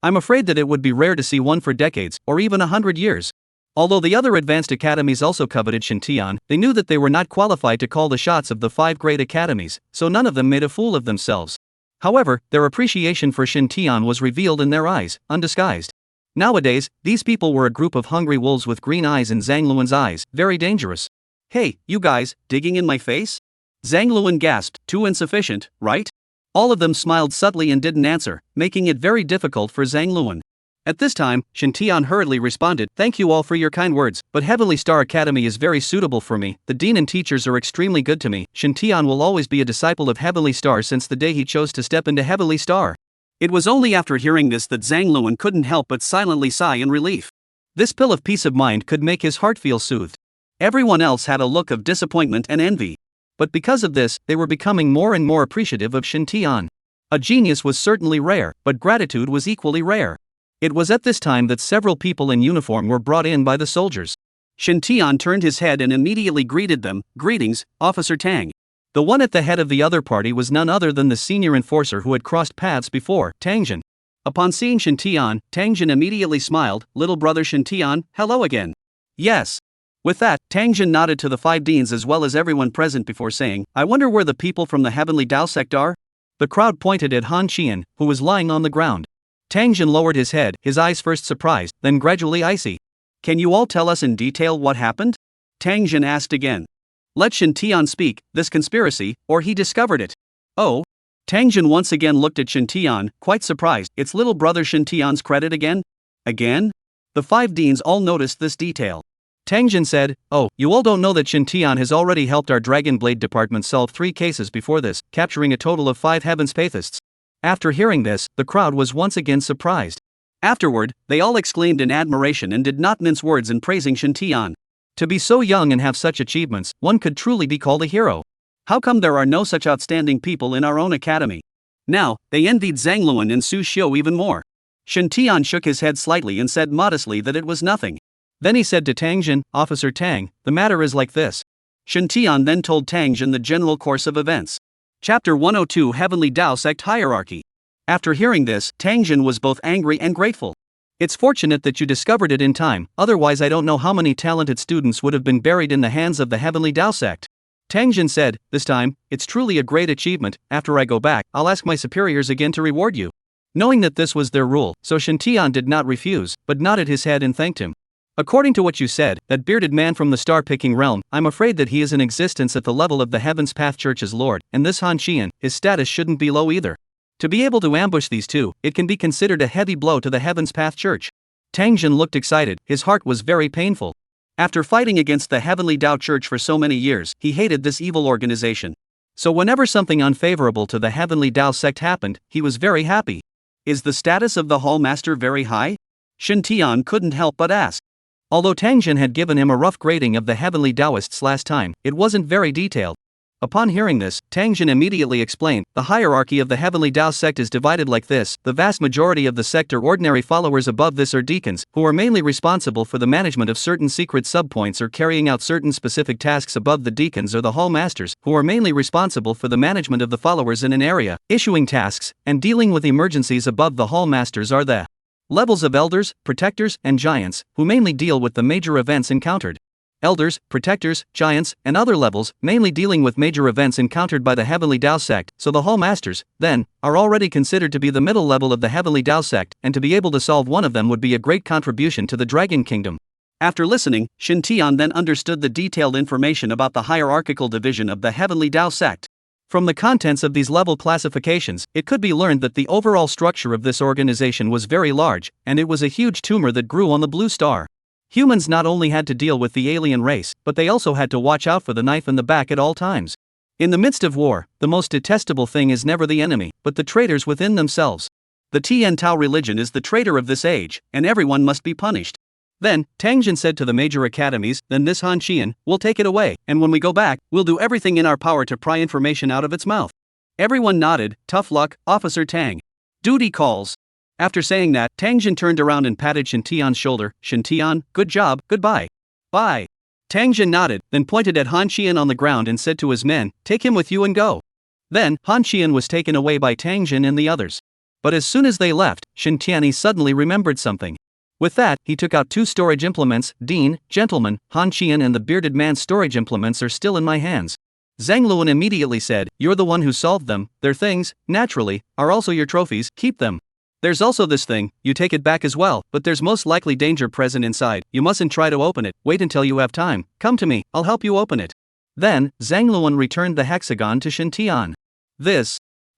I'm afraid that it would be rare to see one for decades, or even 100 years. Although the other advanced academies also coveted Shintian, they knew that they were not qualified to call the shots of the 5 great academies, so none of them made a fool of themselves. However, their appreciation for Shintian was revealed in their eyes, undisguised. Nowadays, these people were a group of hungry wolves with green eyes in Zhang Luan's eyes, very dangerous. Hey, you guys, digging in my face? Zhang Luan gasped, too insufficient, right? All of them smiled subtly and didn't answer, making it very difficult for Zhang Luan. At this time, Shintian hurriedly responded, thank you all for your kind words, but Heavenly Star Academy is very suitable for me. The dean and teachers are extremely good to me. Shintian will always be a disciple of Heavenly Star since the day he chose to step into Heavenly Star. It was only after hearing this that Zhang Luan couldn't help but silently sigh in relief. This pill of peace of mind could make his heart feel soothed. Everyone else had a look of disappointment and envy. But because of this, they were becoming more and more appreciative of Shintian. A genius was certainly rare, but gratitude was equally rare. It was at this time that several people in uniform were brought in by the soldiers. Shintian turned his head and immediately greeted them, greetings, Officer Tang. The one at the head of the other party was none other than the senior enforcer who had crossed paths before, Tangjin. Upon seeing Shintian, Tangjin immediately smiled, little brother Shintian, hello again. Yes. With that, Tang Jin nodded to the 5 deans as well as everyone present before saying, I wonder where the people from the Heavenly Dao sect are? The crowd pointed at Han Qian, who was lying on the ground. Tang Jin lowered his head, his eyes first surprised, then gradually icy. Can you all tell us in detail what happened? Tang Jin asked again. Let Shen Tian speak, this conspiracy, or he discovered it. Oh? Tang Jin once again looked at Shen Tian, quite surprised. It's little brother Shen Tian's credit again? Again? The 5 deans all noticed this detail. Tang Jin said, oh, you all don't know that Shen Tian has already helped our Dragon Blade department solve 3 cases before this, capturing a total of 5 Heaven's Pathists. After hearing this, the crowd was once again surprised. Afterward, they all exclaimed in admiration and did not mince words in praising Shen Tian. To be so young and have such achievements, one could truly be called a hero. How come there are no such outstanding people in our own academy? Now, they envied Zhang Luan and Su Xiu even more. Shen Tian shook his head slightly and said modestly that it was nothing. Then he said to Tang Jin, Officer Tang, the matter is like this. Shen Tian then told Tang Jin the general course of events. Chapter 102 Heavenly Dao Sect Hierarchy. After hearing this, Tang Jin was both angry and grateful. It's fortunate that you discovered it in time, otherwise I don't know how many talented students would have been buried in the hands of the Heavenly Dao Sect. Tang Jin said, this time, it's truly a great achievement. After I go back, I'll ask my superiors again to reward you. Knowing that this was their rule, so Shen Tian did not refuse, but nodded his head and thanked him. According to what you said, that bearded man from the star-picking realm, I'm afraid that he is in existence at the level of the Heaven's Path Church's Lord, and this Han Qian, his status shouldn't be low either. To be able to ambush these two, it can be considered a heavy blow to the Heaven's Path Church. Tang Jin looked excited, his heart was very painful. After fighting against the Heavenly Dao Church for so many years, he hated this evil organization. So whenever something unfavorable to the Heavenly Dao sect happened, he was very happy. Is the status of the Hall Master very high? Shen Tian couldn't help but ask. Although Tang Jin had given him a rough grading of the Heavenly Taoists last time, it wasn't very detailed. Upon hearing this, Tang Jin immediately explained, the hierarchy of the Heavenly Dao sect is divided like this, the vast majority of the sect are ordinary followers, above this are deacons, who are mainly responsible for the management of certain secret subpoints or carrying out certain specific tasks. Above the deacons are the Hall Masters, who are mainly responsible for the management of the followers in an area, issuing tasks, and dealing with emergencies. Above the Hall Masters are the levels of elders, protectors, and giants, who mainly deal with the major events encountered. Elders, protectors, giants, and other levels, mainly dealing with major events encountered by the Heavenly Dao sect, so the Hall Masters, then, are already considered to be the middle level of the Heavenly Dao sect, and to be able to solve one of them would be a great contribution to the Dragon Kingdom. After listening, Shen Tian then understood the detailed information about the hierarchical division of the Heavenly Dao sect. From the contents of these level classifications, it could be learned that the overall structure of this organization was very large, and it was a huge tumor that grew on the blue star. Humans not only had to deal with the alien race, but they also had to watch out for the knife in the back at all times. In the midst of war, the most detestable thing is never the enemy, but the traitors within themselves. The Tian Tao religion is the traitor of this age, and everyone must be punished. Then, Tang Jin said to the major academies, then this Han Qian, we'll take it away, and when we go back, we'll do everything in our power to pry information out of its mouth. Everyone nodded, tough luck, Officer Tang. Duty calls. After saying that, Tang Jin turned around and patted Shen Tian's shoulder, Shen Tian, good job, goodbye. Bye. Tang Jin nodded, then pointed at Han Qian on the ground and said to his men, take him with you and go. Then, Han Qian was taken away by Tang Jin and the others. But as soon as they left, Shen Tian suddenly remembered something. With that, he took out 2 storage implements. Dean, gentlemen, Han Qian and the bearded man's storage implements are still in my hands. Zhang Luan immediately said, you're the one who solved them, their things, naturally, are also your trophies, keep them. There's also this thing, you take it back as well, but there's most likely danger present inside, you mustn't try to open it, wait until you have time, come to me, I'll help you open it. Then, Zhang Luan returned the hexagon to Shen Tian.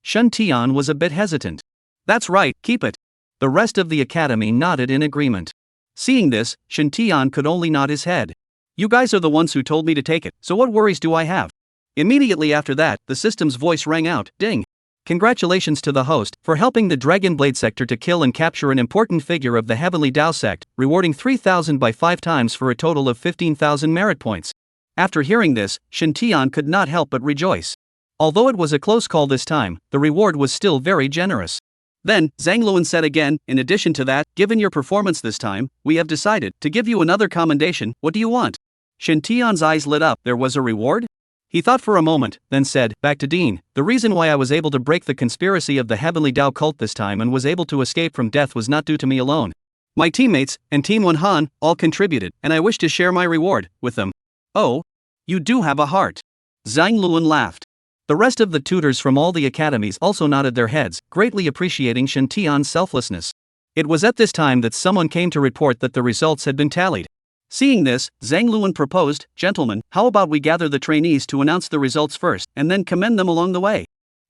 Shen Tian was a bit hesitant. That's right, keep it. The rest of the academy nodded in agreement. Seeing this, Shen Tian could only nod his head. You guys are the ones who told me to take it, so what worries do I have? Immediately after that, the system's voice rang out, ding. Congratulations to the host for helping the Dragon Blade sector to kill and capture an important figure of the Heavenly Dao sect, rewarding 3,000 by 5 times for a total of 15,000 merit points. After hearing this, Shen Tian could not help but rejoice. Although it was a close call this time, the reward was still very generous. Then, Zhang Luan said again, in addition to that, given your performance this time, we have decided to give you another commendation, what do you want? Shen Tian's eyes lit up, there was a reward? He thought for a moment, then said, back to Dean, the reason why I was able to break the conspiracy of the Heavenly Dao cult this time and was able to escape from death was not due to me alone. My teammates and Team Wanhan all contributed, and I wish to share my reward with them. Oh, you do have a heart. Zhang Luan laughed. The rest of the tutors from all the academies also nodded their heads, greatly appreciating Shen Tian's selflessness. It was at this time that someone came to report that the results had been tallied. Seeing this, Zhang Luan proposed, "Gentlemen, how about we gather the trainees to announce the results first, and then commend them along the way?"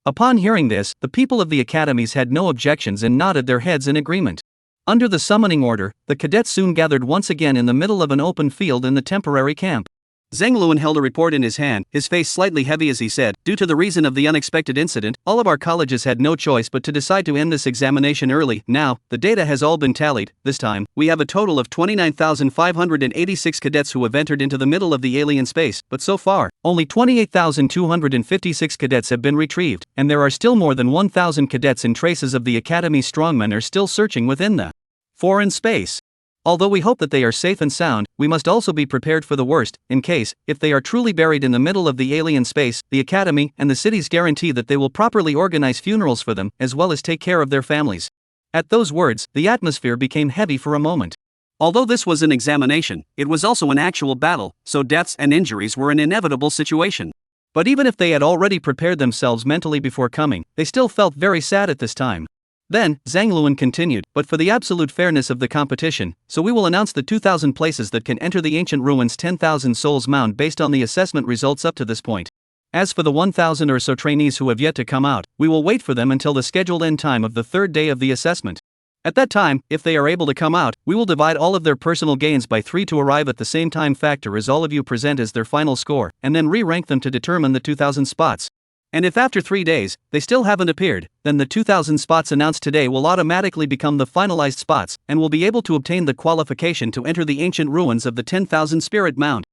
Upon hearing this, the people of the academies had no objections and nodded their heads in agreement. Under the summoning order, the cadets soon gathered once again in the middle of an open field in the temporary camp. Zhang Luan held a report in his hand, his face slightly heavy as he said, "Due to the reason of the unexpected incident, all of our colleges had no choice but to decide to end this examination early. Now, the data has all been tallied. This time, we have a total of 29,586 cadets who have entered into the middle of the alien space, but so far, only 28,256 cadets have been retrieved, and there are still more than 1,000 cadets and traces of the Academy's strongmen are still searching within the foreign space. Although we hope that they are safe and sound, we must also be prepared for the worst, in case, if they are truly buried in the middle of the alien space, the Academy and the cities guarantee that they will properly organize funerals for them, as well as take care of their families." At those words, the atmosphere became heavy for a moment. Although this was an examination, it was also an actual battle, so deaths and injuries were an inevitable situation. But even if they had already prepared themselves mentally before coming, they still felt very sad at this time. Then, Zhang Luan continued, "But for the absolute fairness of the competition, so we will announce the 2,000 places that can enter the ancient ruins 10,000 souls mound based on the assessment results up to this point. As for the 1,000 or so trainees who have yet to come out, we will wait for them until the scheduled end time of the third day of the assessment. At that time, if they are able to come out, we will divide all of their personal gains by 3 to arrive at the same time factor as all of you present as their final score, and then re-rank them to determine the 2,000 spots. And if after 3 days, they still haven't appeared, then the 2,000 spots announced today will automatically become the finalized spots, and will be able to obtain the qualification to enter the ancient ruins of the 10,000 Spirit Mound."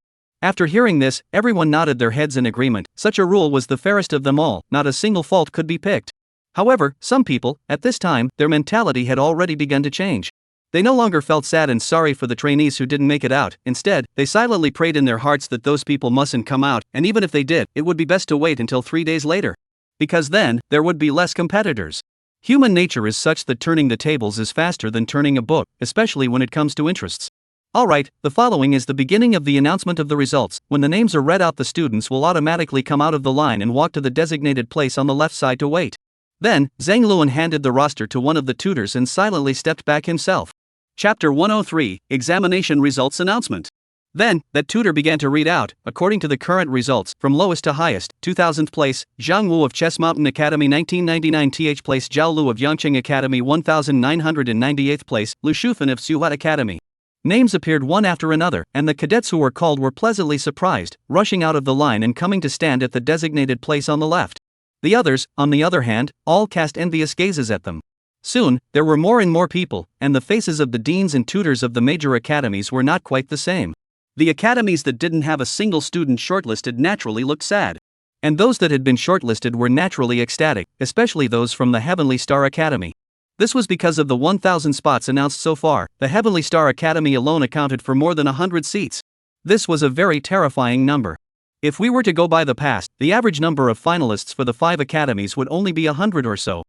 After hearing this, everyone nodded their heads in agreement. Such a rule was the fairest of them all, not a single fault could be picked. However, some people, at this time, their mentality had already begun to change. They no longer felt sad and sorry for the trainees who didn't make it out. Instead, they silently prayed in their hearts that those people mustn't come out, and even if they did, it would be best to wait until 3 days later. Because then, there would be less competitors. Human nature is such that turning the tables is faster than turning a book, especially when it comes to interests. Alright, the following is the beginning of the announcement of the results. When the names are read out, the students will automatically come out of the line and walk to the designated place on the left side to wait. Then, Zhang Luan handed the roster to one of the tutors and silently stepped back himself. Chapter 103, Examination Results Announcement. Then, that tutor began to read out, according to the current results, from lowest to highest: 2000th place, Zhang Wu of Chess Mountain Academy; 1999th place, Zhao Lu of Yangqing Academy; 1998th place, Lu Shufan of Suhua Academy. Names appeared one after another, and the cadets who were called were pleasantly surprised, rushing out of the line and coming to stand at the designated place on the left. The others, on the other hand, all cast envious gazes at them. Soon, there were more and more people, and the faces of the deans and tutors of the major academies were not quite the same. The academies that didn't have a single student shortlisted naturally looked sad. And those that had been shortlisted were naturally ecstatic, especially those from the Heavenly Star Academy. This was because of the 1,000 spots announced so far. The Heavenly Star Academy alone accounted for more than 100 seats. This was a very terrifying number. If we were to go by the past, the average number of finalists for the 5 academies would only be 100 or so.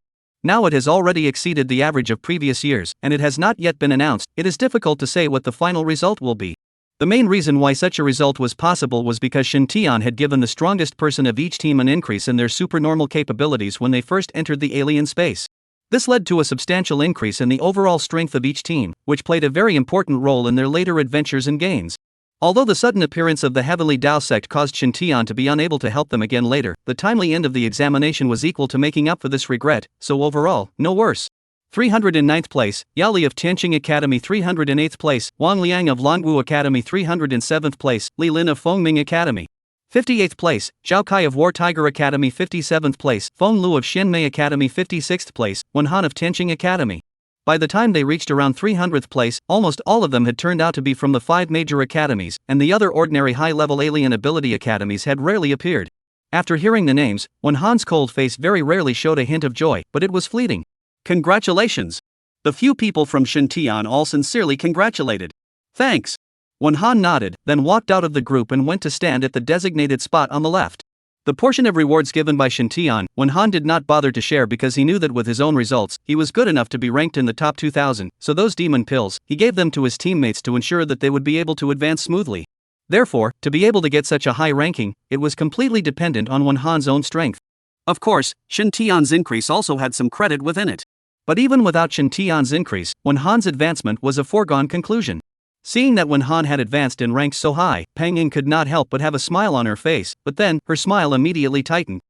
Now it has already exceeded the average of previous years, and it has not yet been announced. It is difficult to say what the final result will be. The main reason why such a result was possible was because Shen Tian had given the strongest person of each team an increase in their supernormal capabilities when they first entered the alien space. This led to a substantial increase in the overall strength of each team, which played a very important role in their later adventures and gains. Although the sudden appearance of the Heavenly Dao sect caused Shen Tian to be unable to help them again later, the timely end of the examination was equal to making up for this regret, so overall, no worse. 309th place, Yao Li of Tianqing Academy; 308th place, Wang Liang of Longwu Academy; 307th place, Li Lin of Fengming Academy; 58th place, Zhao Kai of War Tiger Academy; 57th place, Feng Lu of Xianmei Academy; 56th place, Wen Han of Tianqing Academy. By the time they reached around 300th place, almost all of them had turned out to be from the 5 major academies, and the other ordinary high-level alien ability academies had rarely appeared. After hearing the names, Wen Han's cold face very rarely showed a hint of joy, but it was fleeting. Congratulations! The few people from Shen Tian all sincerely congratulated. Thanks! Wen Han nodded, then walked out of the group and went to stand at the designated spot on the left. The portion of rewards given by Shintian, Wenhan did not bother to share because he knew that with his own results, he was good enough to be ranked in the top 2000, so those demon pills, he gave them to his teammates to ensure that they would be able to advance smoothly. Therefore, to be able to get such a high ranking, it was completely dependent on Wenhan's own strength. Of course, Shintian's increase also had some credit within it. But even without Shintian's increase, Wenhan's advancement was a foregone conclusion. Seeing that Wenhan had advanced in ranks so high, Pang Ying could not help but have a smile on her face, but then, her smile immediately tightened.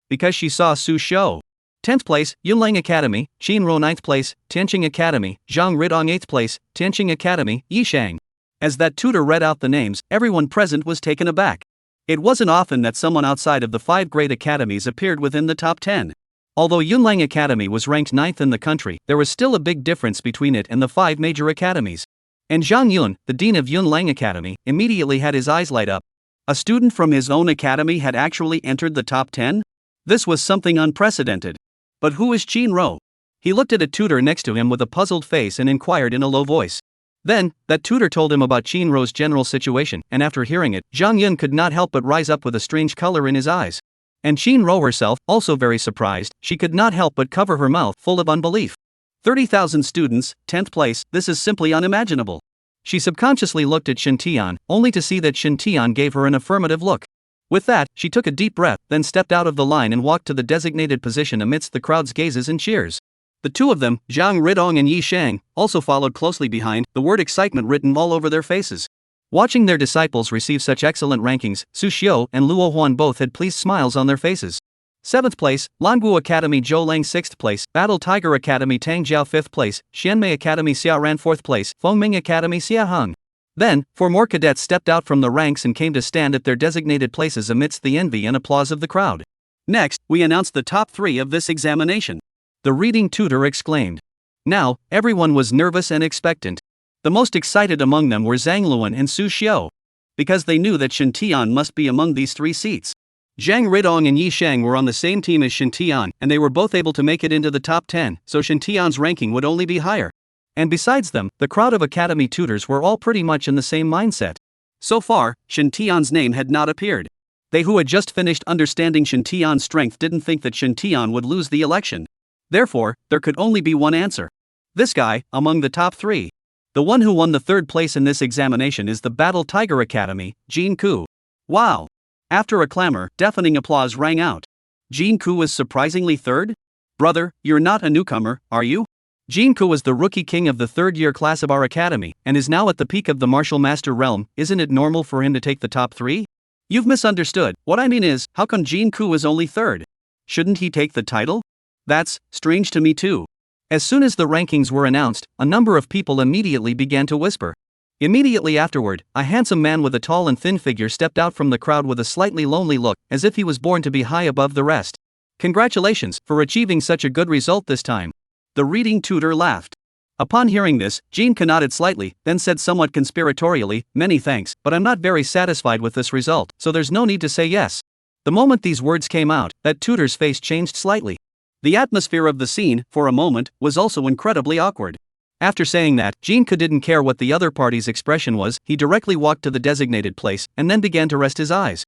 Because she saw Su Xiu. 10th place, Yunlang Academy, Qin Ro 9th place, Tianqing Academy, Zhang Ridong 8th place, Tianqing Academy, Yishang. As that tutor read out the names, everyone present was taken aback. It wasn't often that someone outside of the 5 great academies appeared within the top 10. Although Yunlang Academy was ranked 9th in the country, there was still a big difference between it and the 5 major academies. And Zhang Yun, the dean of Yunlang Academy, immediately had his eyes light up. A student from his own academy had actually entered the top 10? This was something unprecedented. But who is Qin Ro? He looked at a tutor next to him with a puzzled face and inquired in a low voice. Then, that tutor told him about Qin Ro's general situation, and after hearing it, Zhang Yun could not help but rise up with a strange color in his eyes. And Qin Ro herself, also very surprised, she could not help but cover her mouth full of unbelief. 30,000 students, 10th place, this is simply unimaginable. She subconsciously looked at Shintian, only to see that Shintian gave her an affirmative look. With that, she took a deep breath, then stepped out of the line and walked to the designated position amidst the crowd's gazes and cheers. The two of them, Zhang Ridong and Yi Shang, also followed closely behind, the word excitement written all over their faces. Watching their disciples receive such excellent rankings, Su Xiu and Luo Huan both had pleased smiles on their faces. 7th place, Languo Academy Zhou Lang 6th place, Battle Tiger Academy Tang Jiao 5th place, Xianmei Academy Xia Ran 4th place, Fengming Academy Xia Heng. Then, 4 more cadets stepped out from the ranks and came to stand at their designated places amidst the envy and applause of the crowd. Next, we announced the top 3 of this examination. The reading tutor exclaimed. Now, everyone was nervous and expectant. The most excited among them were Zhang Luan and Su Xiu. Because they knew that Shintian must be among these 3 seats. Zhang Ridong and Yi Shang were on the same team as Shintian, and they were both able to make it into the top 10, so Shintian's ranking would only be higher. And besides them, the crowd of academy tutors were all pretty much in the same mindset. So far, Shintian's name had not appeared. They who had just finished understanding Shintian's strength didn't think that Shintian would lose the election. Therefore, there could only be one answer. This guy, among the top 3. The one who won the 3rd place in this examination is the Battle Tiger Academy, Jin Ku. Wow! After a clamor, deafening applause rang out. Jin Ku was surprisingly 3rd? Brother, you're not a newcomer, are you? Jin Ku was the rookie king of the 3rd-year class of our academy, and is now at the peak of the martial master realm. Isn't it normal for him to take the top 3? You've misunderstood. What I mean is, how come Jin Ku is only 3rd? Shouldn't he take the title? That's strange to me too. As soon as the rankings were announced, a number of people immediately began to whisper. Immediately afterward, a handsome man with a tall and thin figure stepped out from the crowd with a slightly lonely look, as if he was born to be high above the rest. Congratulations for achieving such a good result this time. The reading tutor laughed. Upon hearing this, Jin Ku nodded slightly, then said somewhat conspiratorially, "Many thanks, but I'm not very satisfied with this result, so there's no need to say yes." The moment these words came out, that tutor's face changed slightly. The atmosphere of the scene, for a moment, was also incredibly awkward. After saying that, Jin Ku didn't care what the other party's expression was, he directly walked to the designated place, and then began to rest his eyes.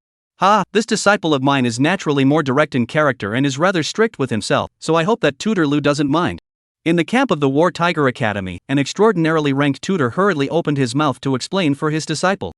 This disciple of mine is naturally more direct in character and is rather strict with himself, so I hope that Tutor Lu doesn't mind. In the camp of the War Tiger Academy, an extraordinarily ranked tutor hurriedly opened his mouth to explain for his disciple.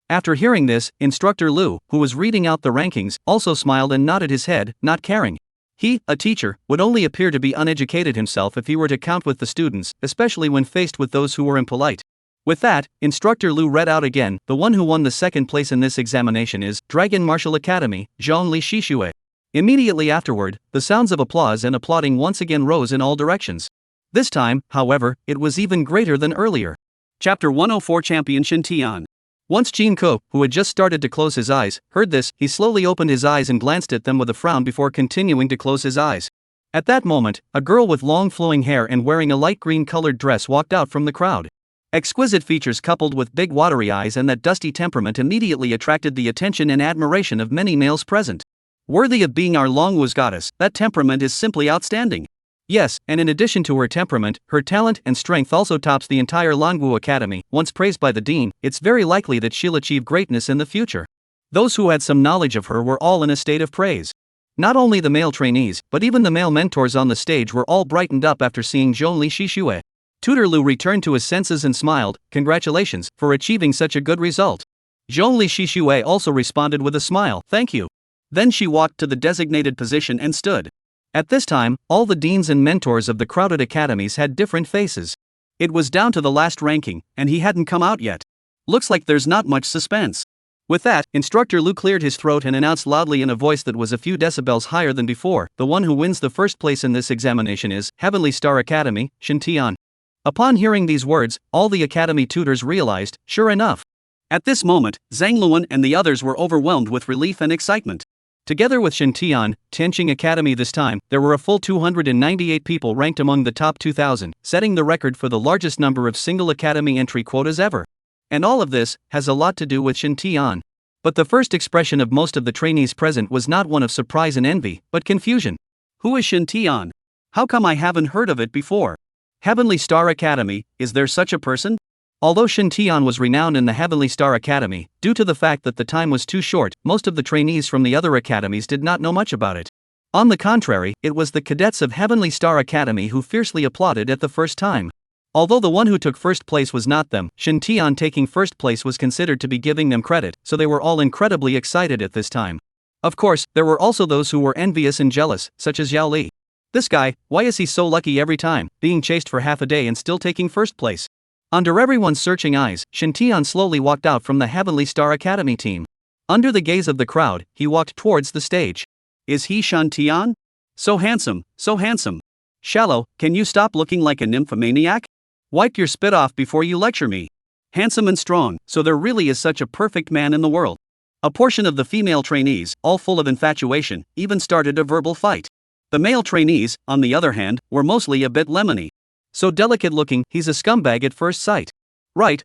After hearing this, Instructor Lu, who was reading out the rankings, also smiled and nodded his head, not caring. He, a teacher, would only appear to be uneducated himself if he were to count with the students, especially when faced with those who were impolite. With that, Instructor Lu read out again, the one who won the 2nd place in this examination is Dragon Martial Academy, Zhang Li Shishue. Immediately afterward, the sounds of applause and applauding once again rose in all directions. This time, however, it was even greater than earlier. Chapter 104 Champion Shintian. Once Jin Ku, who had just started to close his eyes, heard this, he slowly opened his eyes and glanced at them with a frown before continuing to close his eyes. At that moment, a girl with long flowing hair and wearing a light green colored dress walked out from the crowd. Exquisite features coupled with big watery eyes and that dusty temperament immediately attracted the attention and admiration of many males present. Worthy of being our Longwu's goddess, that temperament is simply outstanding. Yes, and in addition to her temperament, her talent and strength also tops the entire Longwu Academy. Once praised by the dean, it's very likely that she'll achieve greatness in the future. Those who had some knowledge of her were all in a state of praise. Not only the male trainees, but even the male mentors on the stage were all brightened up after seeing Zhongli Shishue. Tutor Lu returned to his senses and smiled, "Congratulations for achieving such a good result." Zhongli Shishue also responded with a smile, "Thank you." Then she walked to the designated position and stood. At this time, all the deans and mentors of the crowded academies had different faces. It was down to the last ranking, and he hadn't come out yet. Looks like there's not much suspense. With that, Instructor Lu cleared his throat and announced loudly in a voice that was a few decibels higher than before, "The one who wins the first place in this examination is Heavenly Star Academy, Shintian." Upon hearing these words, all the academy tutors realized, sure enough. At this moment, Zhang Luan and the others were overwhelmed with relief and excitement. Together with Shintian, Tianqing Academy this time, there were a full 298 people ranked among the top 2,000, setting the record for the largest number of single academy entry quotas ever. And all of this has a lot to do with Shintian. But the first expression of most of the trainees present was not one of surprise and envy, but confusion. Who is Shintian? How come I haven't heard of it before? Heavenly Star Academy, is there such a person? Although Shintian was renowned in the Heavenly Star Academy, due to the fact that the time was too short, most of the trainees from the other academies did not know much about it. On the contrary, it was the cadets of Heavenly Star Academy who fiercely applauded at the first time. Although the one who took first place was not them, Shintian taking first place was considered to be giving them credit, so they were all incredibly excited at this time. Of course, there were also those who were envious and jealous, such as Yao Li. This guy, why is he so lucky every time, being chased for half a day and still taking first place? Under everyone's searching eyes, Shintian slowly walked out from the Heavenly Star Academy team. Under the gaze of the crowd, he walked towards the stage. Is he Shintian? So handsome, so handsome. Shallow, can you stop looking like a nymphomaniac? Wipe your spit off before you lecture me. Handsome and strong, so there really is such a perfect man in the world. A portion of the female trainees, all full of infatuation, even started a verbal fight. The male trainees, on the other hand, were mostly a bit lemony. So delicate looking, he's a scumbag at first sight. Right,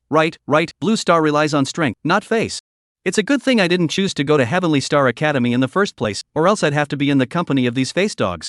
Blue Star relies on strength, not face. It's a good thing I didn't choose to go to Heavenly Star Academy in the first place, or else I'd have to be in the company of these face dogs.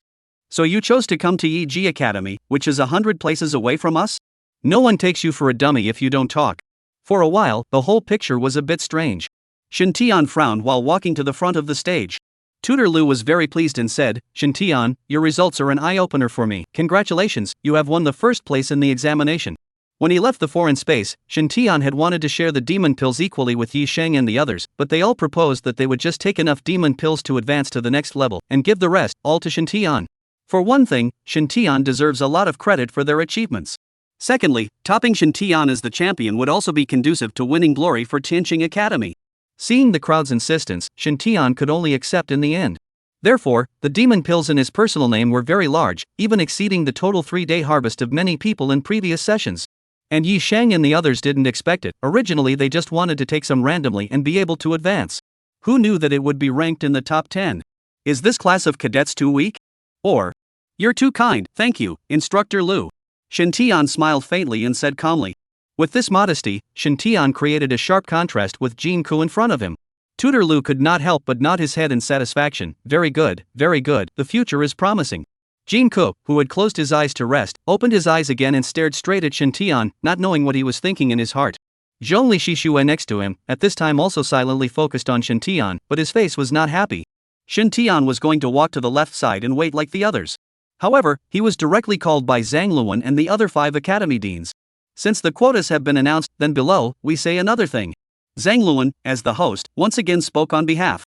So you chose to come to EG Academy, which is 100 places away from us? No one takes you for a dummy if you don't talk. For a while, the whole picture was a bit strange. Shintian frowned while walking to the front of the stage. Tutor Lu was very pleased and said, "Shintian, your results are an eye-opener for me. Congratulations, you have won the first place in the examination." When he left the foreign space, Shintian had wanted to share the demon pills equally with Yi Sheng and the others, but they all proposed that they would just take enough demon pills to advance to the next level, and give the rest, all to Shintian. For one thing, Shintian deserves a lot of credit for their achievements. Secondly, topping Shintian as the champion would also be conducive to winning glory for Tianqing Academy. Seeing the crowd's insistence, Shintian could only accept in the end. Therefore, the demon pills in his personal name were very large, even exceeding the total 3-day harvest of many people in previous sessions. And Yi Sheng and the others didn't expect it. Originally they just wanted to take some randomly and be able to advance. Who knew that it would be ranked in the top 10? Is this class of cadets too weak? Or, "You're too kind, thank you, Instructor Lu." Shintian smiled faintly and said calmly. With this modesty, Shintian created a sharp contrast with Jin Ku in front of him. Tutor Lu could not help but nod his head in satisfaction. Very good, the future is promising. Jin Ku, who had closed his eyes to rest, opened his eyes again and stared straight at Shintian, not knowing what he was thinking in his heart. Zhongli Shishue next to him, at this time also silently focused on Shintian, but his face was not happy. Shintian was going to walk to the left side and wait like the others. However, he was directly called by Zhang Luan and the other 5 academy deans. Since the quotas have been announced, then below, we say another thing. Zhang Luan, as the host, once again spoke on behalf.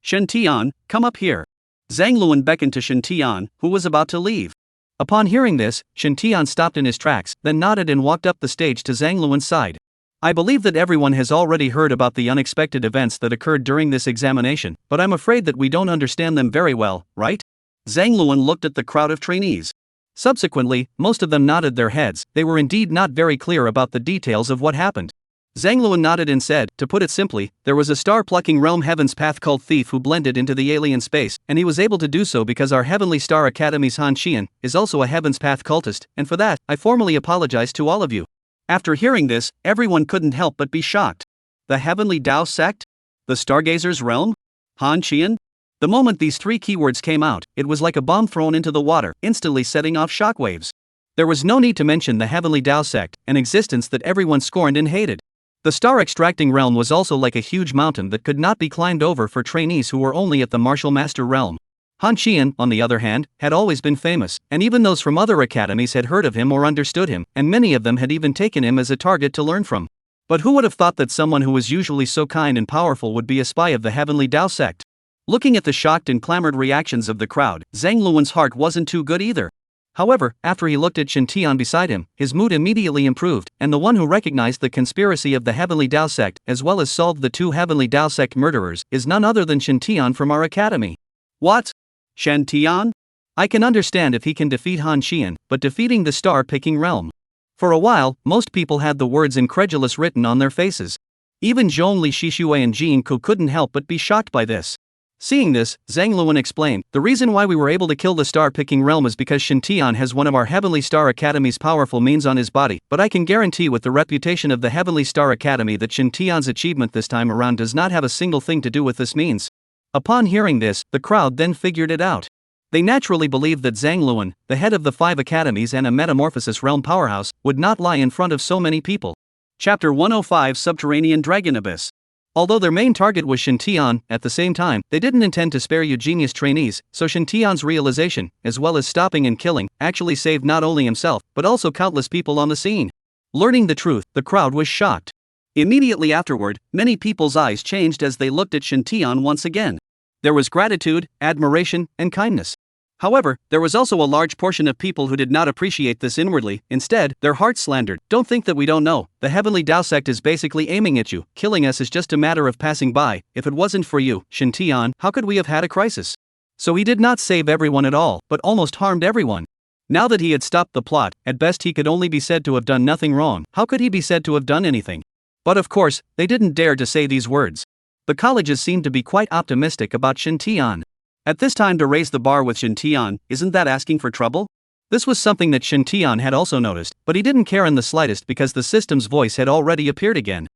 Shintian, come up here. Zhang Luan beckoned to Shintian, who was about to leave. Upon hearing this, Shintian stopped in his tracks, then nodded and walked up the stage to Zhang Luan's side. I believe that everyone has already heard about the unexpected events that occurred during this examination, but I'm afraid that we don't understand them very well, right? Zhang Luan looked at the crowd of trainees. Subsequently, most of them nodded their heads. They were indeed not very clear about the details of what happened. Zhang Luan nodded and said, to put it simply, there was a star-plucking realm heaven's path called Thief who blended into the alien space, and he was able to do so because our Heavenly Star Academy's Han Qian is also a heaven's path cultist, and for that, I formally apologize to all of you. After hearing this, everyone couldn't help but be shocked. The Heavenly Dao sect? The Stargazer's realm? Han Qian? The moment these 3 keywords came out, it was like a bomb thrown into the water, instantly setting off shockwaves. There was no need to mention the Heavenly Dao sect, an existence that everyone scorned and hated. The star extracting realm was also like a huge mountain that could not be climbed over for trainees who were only at the martial master realm. Han Qian, on the other hand, had always been famous, and even those from other academies had heard of him or understood him, and many of them had even taken him as a target to learn from. But who would have thought that someone who was usually so kind and powerful would be a spy of the Heavenly Tao sect? Looking at the shocked and clamored reactions of the crowd, Zhang Luan's heart wasn't too good either. However, after he looked at Shen Tian beside him, his mood immediately improved, and the one who recognized the conspiracy of the Heavenly Tao sect, as well as solved the 2 Heavenly Tao sect murderers, is none other than Shen Tian from our academy. What? Shen Tian? I can understand if he can defeat Han Qian, but defeating the star-picking realm. For a while, most people had the words incredulous written on their faces. Even Zhongli Shixue and Jin Ku couldn't help but be shocked by this. Seeing this, Zhang Luan explained, the reason why we were able to kill the star-picking realm is because Shen Tian has one of our Heavenly Star Academy's powerful means on his body, but I can guarantee with the reputation of the Heavenly Star Academy that Shen Tian's achievement this time around does not have a single thing to do with this means. Upon hearing this, the crowd then figured it out. They naturally believed that Zhang Luan, the head of the 5 academies and a metamorphosis realm powerhouse, would not lie in front of so many people. Chapter 105 Subterranean Dragon Abyss. Although their main target was Shen Tian, at the same time, they didn't intend to spare Eugenius trainees, so Shen Tian's realization, as well as stopping and killing, actually saved not only himself, but also countless people on the scene. Learning the truth, the crowd was shocked. Immediately afterward, many people's eyes changed as they looked at Shen Tian once again. There was gratitude, admiration, and kindness. However, there was also a large portion of people who did not appreciate this inwardly. Instead, their hearts slandered. Don't think that we don't know. The Heavenly Tao sect is basically aiming at you. Killing us is just a matter of passing by. If it wasn't for you, Shen Tian, how could we have had a crisis? So he did not save everyone at all, but almost harmed everyone. Now that he had stopped the plot, at best he could only be said to have done nothing wrong. How could he be said to have done anything? But of course, they didn't dare to say these words. The colleges seemed to be quite optimistic about Shen Tian. At this time to raise the bar with Shen Tian, isn't that asking for trouble? This was something that Shen Tian had also noticed, but he didn't care in the slightest because the system's voice had already appeared again.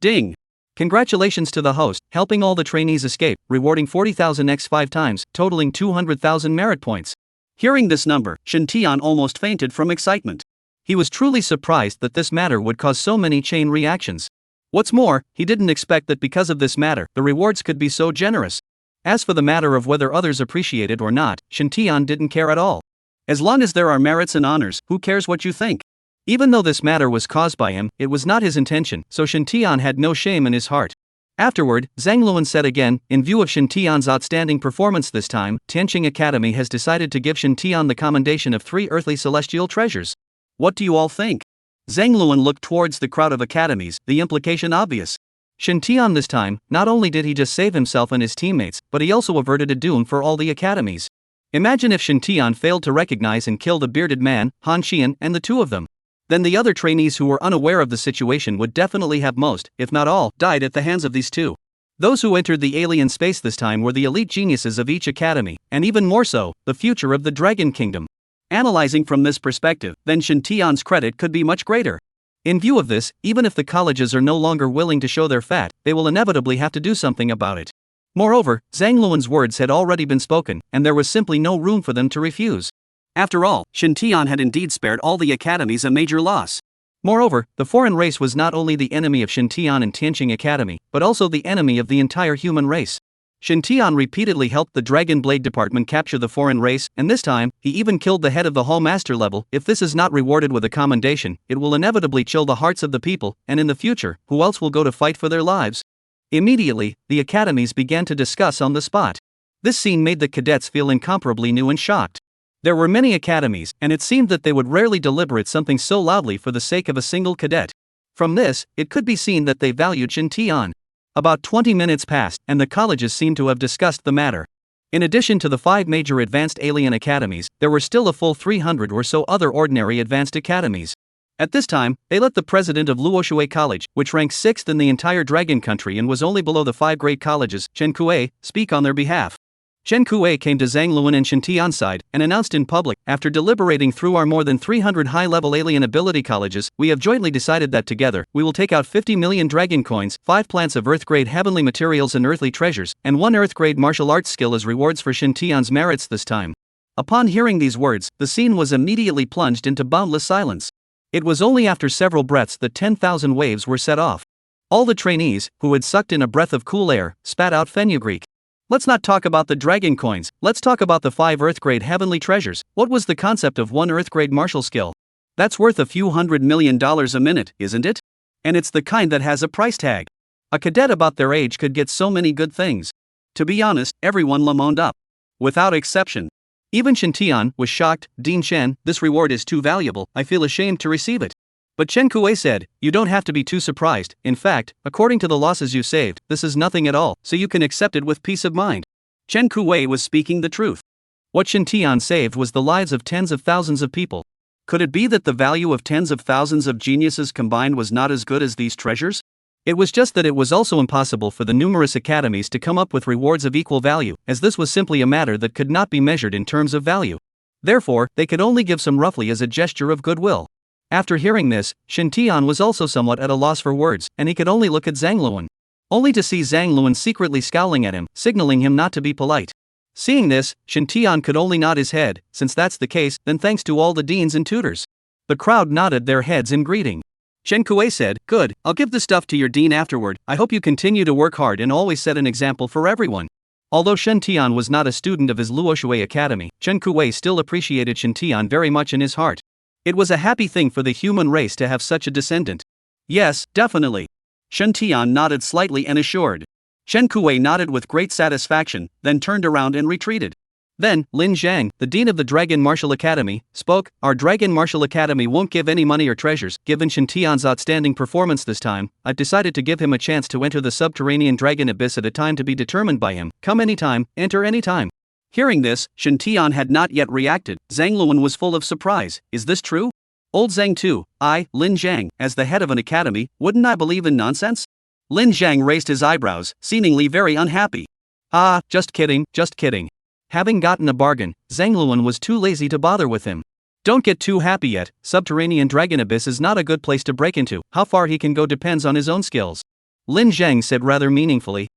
Ding! Congratulations to the host, helping all the trainees escape, rewarding 40,000 x 5 times, totaling 200,000 merit points. Hearing this number, Shen Tian almost fainted from excitement. He was truly surprised that this matter would cause so many chain reactions. What's more, he didn't expect that because of this matter, the rewards could be so generous. As for the matter of whether others appreciate it or not, Shen Tian didn't care at all. As long as there are merits and honors, who cares what you think? Even though this matter was caused by him, it was not his intention, so Shen Tian had no shame in his heart. Afterward, Zhang Luan said again, in view of Shen Tian's outstanding performance this time, Tianqing Academy has decided to give Shen Tian the commendation of 3 earthly celestial treasures. What do you all think? Zhang Luan looked towards the crowd of academies, the implication obvious. Shen Tian this time, not only did he just save himself and his teammates, but he also averted a doom for all the academies. Imagine if Shen Tian failed to recognize and kill the bearded man, Han Qian, and the 2 of them. Then the other trainees who were unaware of the situation would definitely have most, if not all, died at the hands of these 2. Those who entered the alien space this time were the elite geniuses of each academy, and even more so, the future of the Dragon Kingdom. Analyzing from this perspective, then Shen Tian's credit could be much greater. In view of this, even if the colleges are no longer willing to show their fat, they will inevitably have to do something about it. Moreover, Zhang Luan's words had already been spoken, and there was simply no room for them to refuse. After all, Shen Tian had indeed spared all the academies a major loss. Moreover, the foreign race was not only the enemy of Shen Tian and Tianqing Academy, but also the enemy of the entire human race. Shen Tian repeatedly helped the Dragon Blade Department capture the foreign race, and this time, he even killed the head of the Hall Master level. If this is not rewarded with a commendation, it will inevitably chill the hearts of the people, and in the future, who else will go to fight for their lives? Immediately, the academies began to discuss on the spot. This scene made the cadets feel incomparably new and shocked. There were many academies, and it seemed that they would rarely deliberate something so loudly for the sake of a single cadet. From this, it could be seen that they valued Shen Tian. About 20 minutes passed, and the colleges seemed to have discussed the matter. In addition to the 5 major advanced alien academies, there were still a full 300 or so other ordinary advanced academies. At this time, they let the president of Luoshui College, which ranks 6th in the entire Dragon Country and was only below the 5 great colleges, Chen Kuei, speak on their behalf. Chen Kuei came to Zhang Luan and Shen Tian's side, and announced in public, after deliberating through our more than 300 high-level alien ability colleges, we have jointly decided that together, we will take out 50 million dragon coins, 5 plants of Earth-grade heavenly materials and earthly treasures, and 1 Earth-grade martial arts skill as rewards for Shen Tian's merits this time. Upon hearing these words, the scene was immediately plunged into boundless silence. It was only after several breaths that 10,000 waves were set off. All the trainees, who had sucked in a breath of cool air, spat out fenugreek. Let's not talk about the dragon coins, let's talk about the 5 Earth-grade heavenly treasures. What was the concept of 1 Earth-grade martial skill? That's worth a few $100 million a minute, isn't it? And it's the kind that has a price tag. A cadet about their age could get so many good things. To be honest, everyone lamoned up. Without exception. Even Shintian was shocked. Dean Chen, this reward is too valuable, I feel ashamed to receive it. But Chen Kuei said, you don't have to be too surprised. In fact, according to the losses you saved, this is nothing at all, so you can accept it with peace of mind. Chen Kuei was speaking the truth. What Shintian saved was the lives of tens of thousands of people. Could it be that the value of tens of thousands of geniuses combined was not as good as these treasures? It was just that it was also impossible for the numerous academies to come up with rewards of equal value, as this was simply a matter that could not be measured in terms of value. Therefore, they could only give some roughly as a gesture of goodwill. After hearing this, Shintian was also somewhat at a loss for words, and he could only look at Zhang Luan. Only to see Zhang Luan secretly scowling at him, signaling him not to be polite. Seeing this, Shintian could only nod his head. Since that's the case, then thanks to all the deans and tutors. The crowd nodded their heads in greeting. Chen Kuei said, good, I'll give the stuff to your dean afterward. I hope you continue to work hard and always set an example for everyone. Although Shintian was not a student of his Luoshui Academy, Chen Kuei still appreciated Shintian very much in his heart. It was a happy thing for the human race to have such a descendant. Yes, definitely. Shintian nodded slightly and assured. Chen Kuei nodded with great satisfaction, then turned around and retreated. Then, Lin Zhang, the dean of the Dragon Martial Academy, spoke, our Dragon Martial Academy won't give any money or treasures. Given Shintian's outstanding performance this time, I've decided to give him a chance to enter the subterranean dragon abyss at a time to be determined by him. Come anytime, enter anytime. Hearing this, Shintian had not yet reacted. Zhang Luan was full of surprise. Is this true? Old Zhang too, I, Lin Zhang, as the head of an academy, wouldn't I believe in nonsense? Lin Zhang raised his eyebrows, seemingly very unhappy. Ah, just kidding, just kidding. Having gotten a bargain, Zhang Luan was too lazy to bother with him. Don't get too happy yet, subterranean dragon abyss is not a good place to break into. How far he can go depends on his own skills. Lin Zhang said rather meaningfully.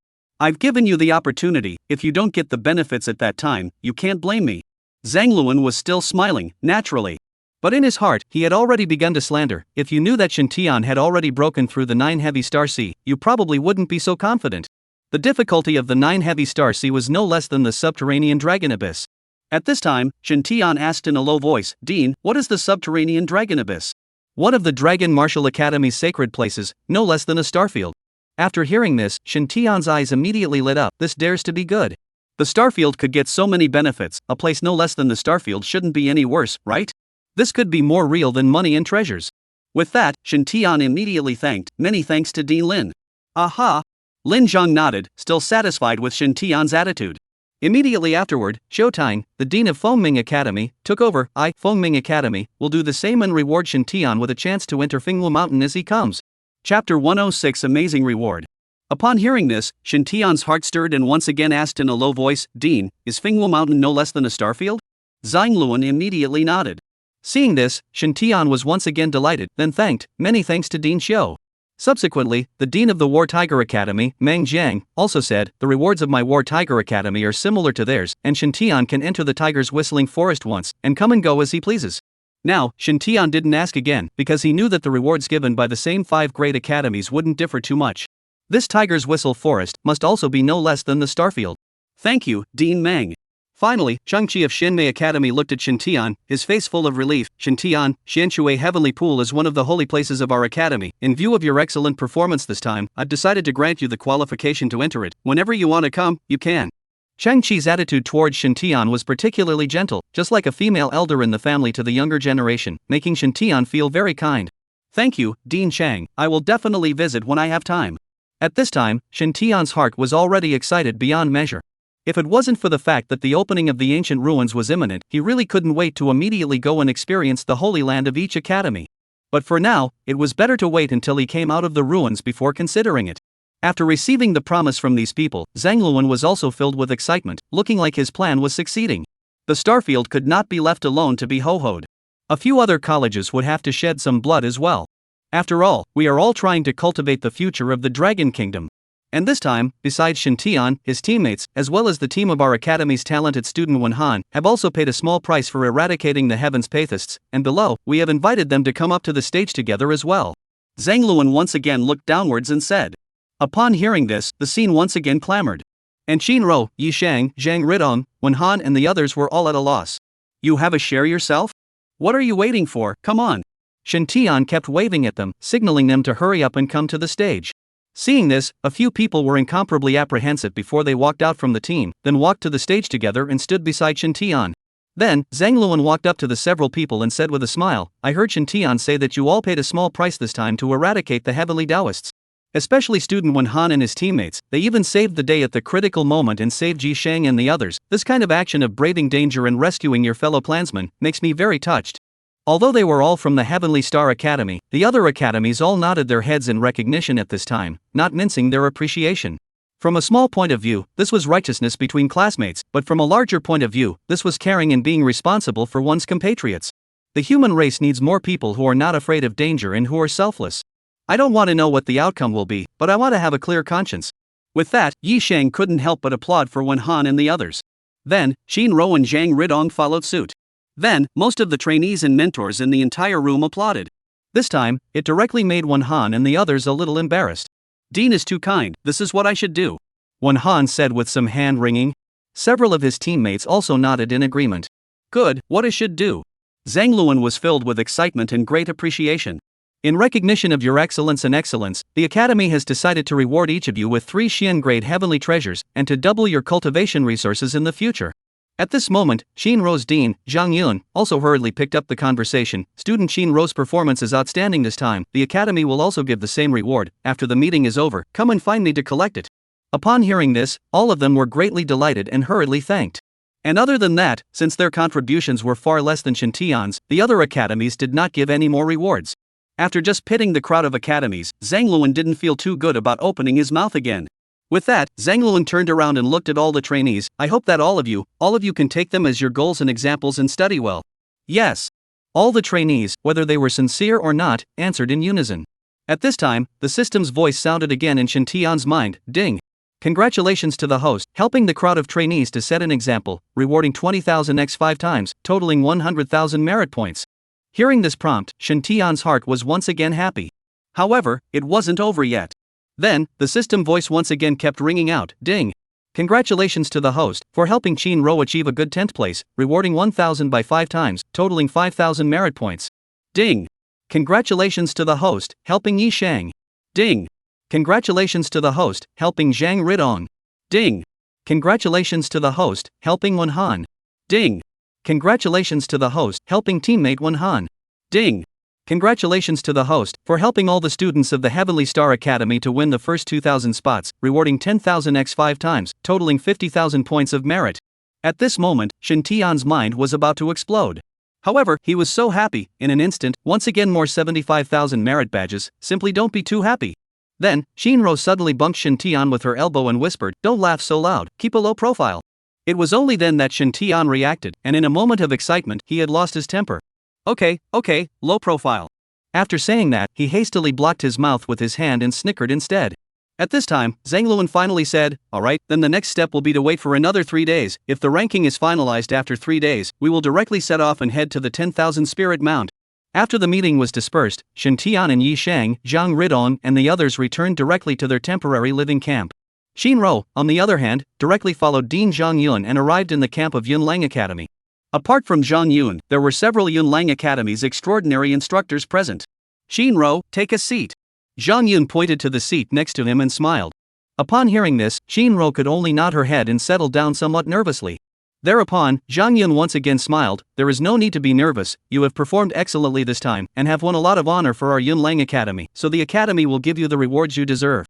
I've given you the opportunity, if you don't get the benefits at that time, you can't blame me. Zhang Luan was still smiling, naturally. But in his heart, he had already begun to slander. If you knew that Shintian had already broken through the 9 heavy star sea, you probably wouldn't be so confident. The difficulty of the 9 heavy star sea was no less than the subterranean dragon abyss. At this time, Shintian asked in a low voice, Dean, what is the subterranean dragon abyss? One of the Dragon Martial Academy's sacred places, no less than a starfield. After hearing this, Shintian's eyes immediately lit up. This dares to be good. The starfield could get so many benefits, a place no less than the starfield shouldn't be any worse, right? This could be more real than money and treasures. With that, Shintian immediately thanked, many thanks to Dean Lin. Aha! Lin Zhang nodded, still satisfied with Shintian's attitude. Immediately afterward, Shoutain, the dean of Fengming Academy, took over. I, Fengming Academy, will do the same and reward Shintian with a chance to enter Fengwu Mountain as he comes. Chapter 106 Amazing Reward. Upon hearing this, Shintian's heart stirred and once again asked in a low voice, Dean, is Fengwu Mountain no less than a starfield? Zhang Luan immediately nodded. Seeing this, Shintian was once again delighted, then thanked, many thanks to Dean Xiu. Subsequently, the dean of the War Tiger Academy, Meng Jiang, also said, the rewards of my War Tiger Academy are similar to theirs, and Shintian can enter the tiger's whistling forest once, and come and go as he pleases. Now, Shintian didn't ask again, because he knew that the rewards given by the same 5 great academies wouldn't differ too much. This tiger's whistle forest must also be no less than the starfield. Thank you, Dean Meng. Finally, Chengqi of Xinmei Academy looked at Shintian, his face full of relief. Shintian, Xianshui Heavenly Pool is one of the holy places of our academy. In view of your excellent performance this time, I've decided to grant you the qualification to enter it. Whenever you want to come, you can. Chengqi's attitude towards Shintian was particularly gentle, just like a female elder in the family to the younger generation, making Shintian feel very kind. Thank you, Dean Chang, I will definitely visit when I have time. At this time, Shintian's heart was already excited beyond measure. If it wasn't for the fact that the opening of the ancient ruins was imminent, he really couldn't wait to immediately go and experience the holy land of each academy. But for now, it was better to wait until he came out of the ruins before considering it. After receiving the promise from these people, Zhang Luan was also filled with excitement, looking like his plan was succeeding. The starfield could not be left alone to be ho-hoed. A few other colleges would have to shed some blood as well. After all, we are all trying to cultivate the future of the Dragon Kingdom. And this time, besides Shintian, his teammates, as well as the team of our academy's talented student Wen Han, have also paid a small price for eradicating the Heavens Paithists, and below, we have invited them to come up to the stage together as well. Zhang Luan once again looked downwards and said. Upon hearing this, the scene once again clamored. And Qinro, Yi Shang, Zhang Ridong, Wen Han and the others were all at a loss. You have a share yourself? What are you waiting for, come on. Shen Tian kept waving at them, signaling them to hurry up and come to the stage. Seeing this, a few people were incomparably apprehensive before they walked out from the team, then walked to the stage together and stood beside Shen Tian. Then, Zhang Luan walked up to the several people and said with a smile, I heard Shen Tian say that you all paid a small price this time to eradicate the heavenly Taoists. Especially student Wen Han and his teammates, they even saved the day at the critical moment and saved Ji Shang and the others. This kind of action of braving danger and rescuing your fellow clansmen makes me very touched. Although they were all from the Heavenly Star Academy, the other academies all nodded their heads in recognition at this time, not mincing their appreciation. From a small point of view, this was righteousness between classmates, but from a larger point of view, this was caring and being responsible for one's compatriots. The human race needs more people who are not afraid of danger and who are selfless. I don't want to know what the outcome will be, but I want to have a clear conscience. With that, Yi Shang couldn't help but applaud for Wen Han and the others. Then, Qinro and Zhang Ridong followed suit. Then, most of the trainees and mentors in the entire room applauded. This time, it directly made Wen Han and the others a little embarrassed. Dean is too kind, this is what I should do. Wen Han said with some hand-wringing. Several of his teammates also nodded in agreement. Good, what I should do. Zhang Luan was filled with excitement and great appreciation. In recognition of your excellence and excellence, the Academy has decided to reward each of you with 3 Xian grade heavenly treasures and to double your cultivation resources in the future. At this moment, Qinro's dean, Zhang Yun, also hurriedly picked up the conversation. Student Qinro's performance is outstanding this time. The Academy will also give the same reward. After the meeting is over, come and find me to collect it. Upon hearing this, all of them were greatly delighted and hurriedly thanked. And other than that, since their contributions were far less than Shen Tian's, the other academies did not give any more rewards. After just pitting the crowd of academies, Zhang Luan didn't feel too good about opening his mouth again. With that, Zhang Luan turned around and looked at all the trainees. I hope that all of you can take them as your goals and examples and study well. Yes. All the trainees, whether they were sincere or not, answered in unison. At this time, the system's voice sounded again in Shen Tian's mind. Ding. Congratulations to the host, helping the crowd of trainees to set an example, rewarding 20,000 x 5 times, totaling 100,000 merit points. Hearing this prompt, Shen Tian's heart was once again happy. However, it wasn't over yet. Then, the system voice once again kept ringing out, ding. Congratulations to the host, for helping Qinro achieve a good 10th place, rewarding 1,000 by 5 times, totaling 5,000 merit points. Ding. Congratulations to the host, helping Yi Shang. Ding. Congratulations to the host, helping Zhang Ridong. Ding. Congratulations to the host, helping Wen Han. Ding. Congratulations to the host, helping teammate Wen Han. Ding. Congratulations to the host, for helping all the students of the Heavenly Star Academy to win the first 2,000 spots, rewarding 10,000 x 5 times, totaling 50,000 points of merit. At this moment, Shen Tian's mind was about to explode. However, he was so happy, in an instant, once again more 75,000 merit badges, simply don't be too happy. Then, Qinro suddenly bumped Shen Tian with her elbow and whispered, don't laugh so loud, keep a low profile. It was only then that Shen Tian reacted, and in a moment of excitement, he had lost his temper. Okay, low profile. After saying that, he hastily blocked his mouth with his hand and snickered instead. At this time, Zhang Luan finally said, alright, then the next step will be to wait for another 3 days. If the ranking is finalized after 3 days, we will directly set off and head to the 10,000 Spirit Mount. After the meeting was dispersed, Shen Tian and Yi Shang, Zhang Ridong and the others returned directly to their temporary living camp. Qinro, on the other hand, directly followed Dean Zhang Yun and arrived in the camp of Yunlang Academy. Apart from Zhang Yun, there were several Yunlang Academy's extraordinary instructors present. Qinro, take a seat. Zhang Yun pointed to the seat next to him and smiled. Upon hearing this, Qinro could only nod her head and settle down somewhat nervously. Thereupon, Zhang Yun once again smiled, there is no need to be nervous, you have performed excellently this time, and have won a lot of honor for our Yunlang Academy, so the Academy will give you the rewards you deserve.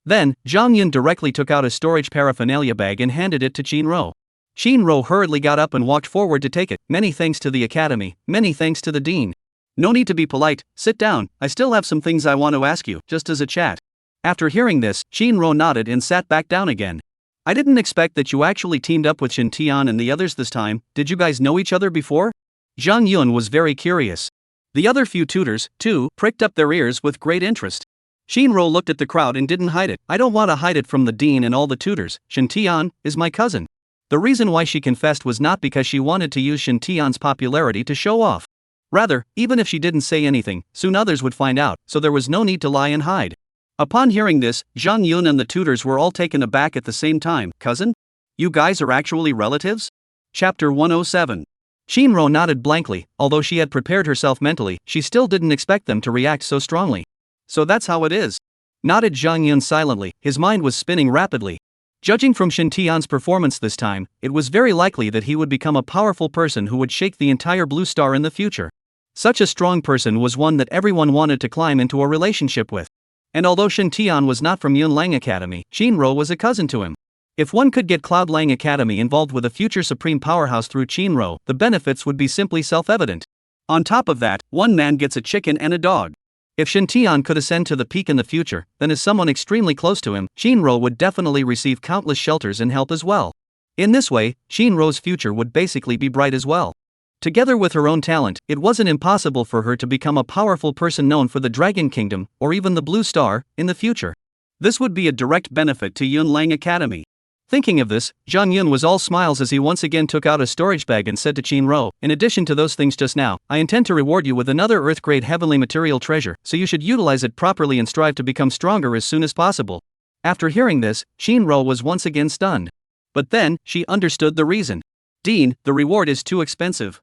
Then, Zhang Yun directly took out a storage paraphernalia bag and handed it to Qinro. Qinro hurriedly got up and walked forward to take it. Many thanks to the Academy, many thanks to the Dean. No need to be polite, sit down, I still have some things I want to ask you, just as a chat. After hearing this, Qinro nodded and sat back down again. I didn't expect that you actually teamed up with Shen Tian and the others this time, did you guys know each other before? Zhang Yun was very curious. The other few tutors, too, pricked up their ears with great interest. Qinro looked at the crowd and didn't hide it. I don't want to hide it from the Dean and all the tutors, Shen Tian is my cousin. The reason why she confessed was not because she wanted to use Shen Tian's popularity to show off. Rather, even if she didn't say anything, soon others would find out, so there was no need to lie and hide. Upon hearing this, Zhang Yun and the tutors were all taken aback at the same time. Cousin? You guys are actually relatives? Chapter 107. Shinro nodded blankly. Although she had prepared herself mentally, she still didn't expect them to react so strongly. So that's how it is. Nodded Zhang Yun silently, his mind was spinning rapidly. Judging from Shin Tian's performance this time, it was very likely that he would become a powerful person who would shake the entire Blue Star in the future. Such a strong person was one that everyone wanted to climb into a relationship with. And although Shin Tian was not from Yunlang Academy, Shinro was a cousin to him. If one could get Cloudlang Academy involved with a future supreme powerhouse through Shinro, the benefits would be simply self-evident. On top of that, one man gets a chicken and a dog. If Shin Tian could ascend to the peak in the future, then as someone extremely close to him, Shinro would definitely receive countless shelters and help as well. In this way, Shinro's future would basically be bright as well. Together with her own talent, it wasn't impossible for her to become a powerful person known for the Dragon Kingdom, or even the Blue Star, in the future. This would be a direct benefit to Yunlang Academy. Thinking of this, Zhang Yun was all smiles as he once again took out a storage bag and said to Shinro, in addition to those things just now, I intend to reward you with another Earth-grade heavenly material treasure, so you should utilize it properly and strive to become stronger as soon as possible. After hearing this, Shinro was once again stunned. But then, she understood the reason. Dean, the reward is too expensive.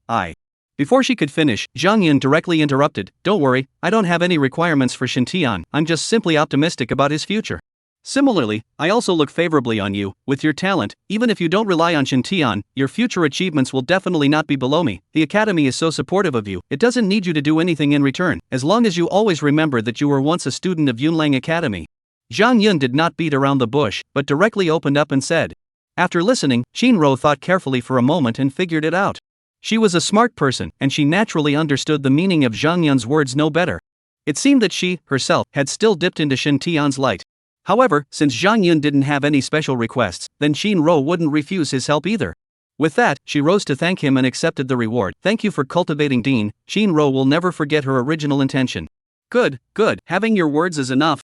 Before she could finish, Zhang Yun directly interrupted, don't worry, I don't have any requirements for Shin Tian, I'm just simply optimistic about his future. Similarly, I also look favorably on you. With your talent, even if you don't rely on Shin Tian, your future achievements will definitely not be below me. The academy is so supportive of you, it doesn't need you to do anything in return, as long as you always remember that you were once a student of Yunlang Academy. Zhang Yun did not beat around the bush, but directly opened up and said. After listening, Shinro thought carefully for a moment and figured it out. She was a smart person, and she naturally understood the meaning of Zhang Yun's words no better. It seemed that she, herself, had still dipped into Shin Tian's light. However, since Zhang Yun didn't have any special requests, then Shinro wouldn't refuse his help either. With that, she rose to thank him and accepted the reward. Thank you for cultivating Dean. Shinro will never forget her original intention. Good, having your words is enough.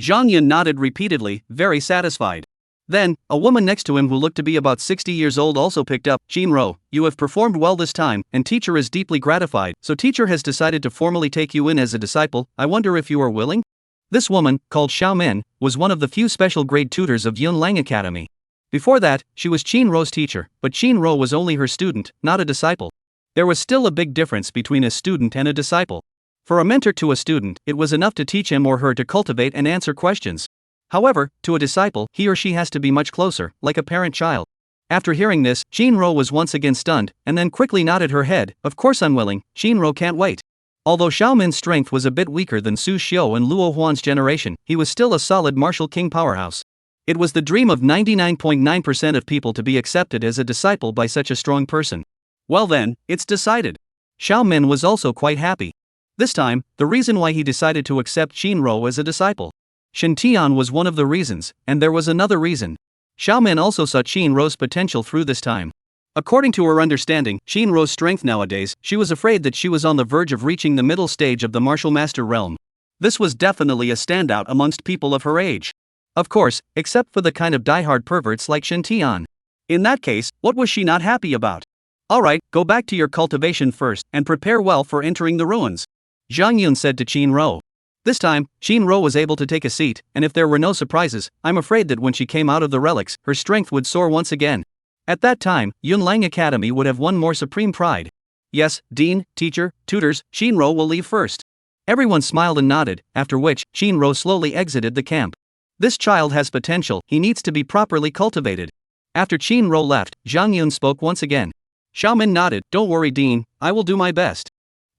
Zhang Yun nodded repeatedly, very satisfied. Then, a woman next to him who looked to be about 60 years old also picked up, Shinro, you have performed well this time, and teacher is deeply gratified, so teacher has decided to formally take you in as a disciple. I wonder if you are willing? This woman, called Xiaomin, was one of the few special grade tutors of Yunlang Academy. Before that, she was Shinro's teacher, but Shinro was only her student, not a disciple. There was still a big difference between a student and a disciple. For a mentor to a student, it was enough to teach him or her to cultivate and answer questions. However, to a disciple, he or she has to be much closer, like a parent-child. After hearing this, Shinro was once again stunned, and then quickly nodded her head. Of course unwilling, Shinro can't wait. Although Xiaomin's strength was a bit weaker than Su Xiu and Luo Huan's generation, he was still a solid martial king powerhouse. It was the dream of 99.9% of people to be accepted as a disciple by such a strong person. Well then, it's decided. Xiaomin was also quite happy. This time, the reason why he decided to accept Shinro as a disciple. Shin Tian was one of the reasons, and there was another reason. Xiaomin also saw Shinro's potential through this time. According to her understanding, Shinro's strength nowadays, she was afraid that she was on the verge of reaching the middle stage of the martial master realm. This was definitely a standout amongst people of her age. Of course, except for the kind of diehard perverts like Shin Tian. In that case, what was she not happy about? Alright, go back to your cultivation first, and prepare well for entering the ruins. Zhang Yun said to Shinro. This time, Shinro was able to take a seat, and if there were no surprises, I'm afraid that when she came out of the relics, her strength would soar once again. At that time, Yunlang Academy would have won more supreme pride. Yes, Dean, teacher, tutors, Shinro will leave first. Everyone smiled and nodded, after which, Shinro slowly exited the camp. This child has potential, he needs to be properly cultivated. After Shinro left, Zhang Yun spoke once again. Xiaomin nodded, don't worry Dean, I will do my best.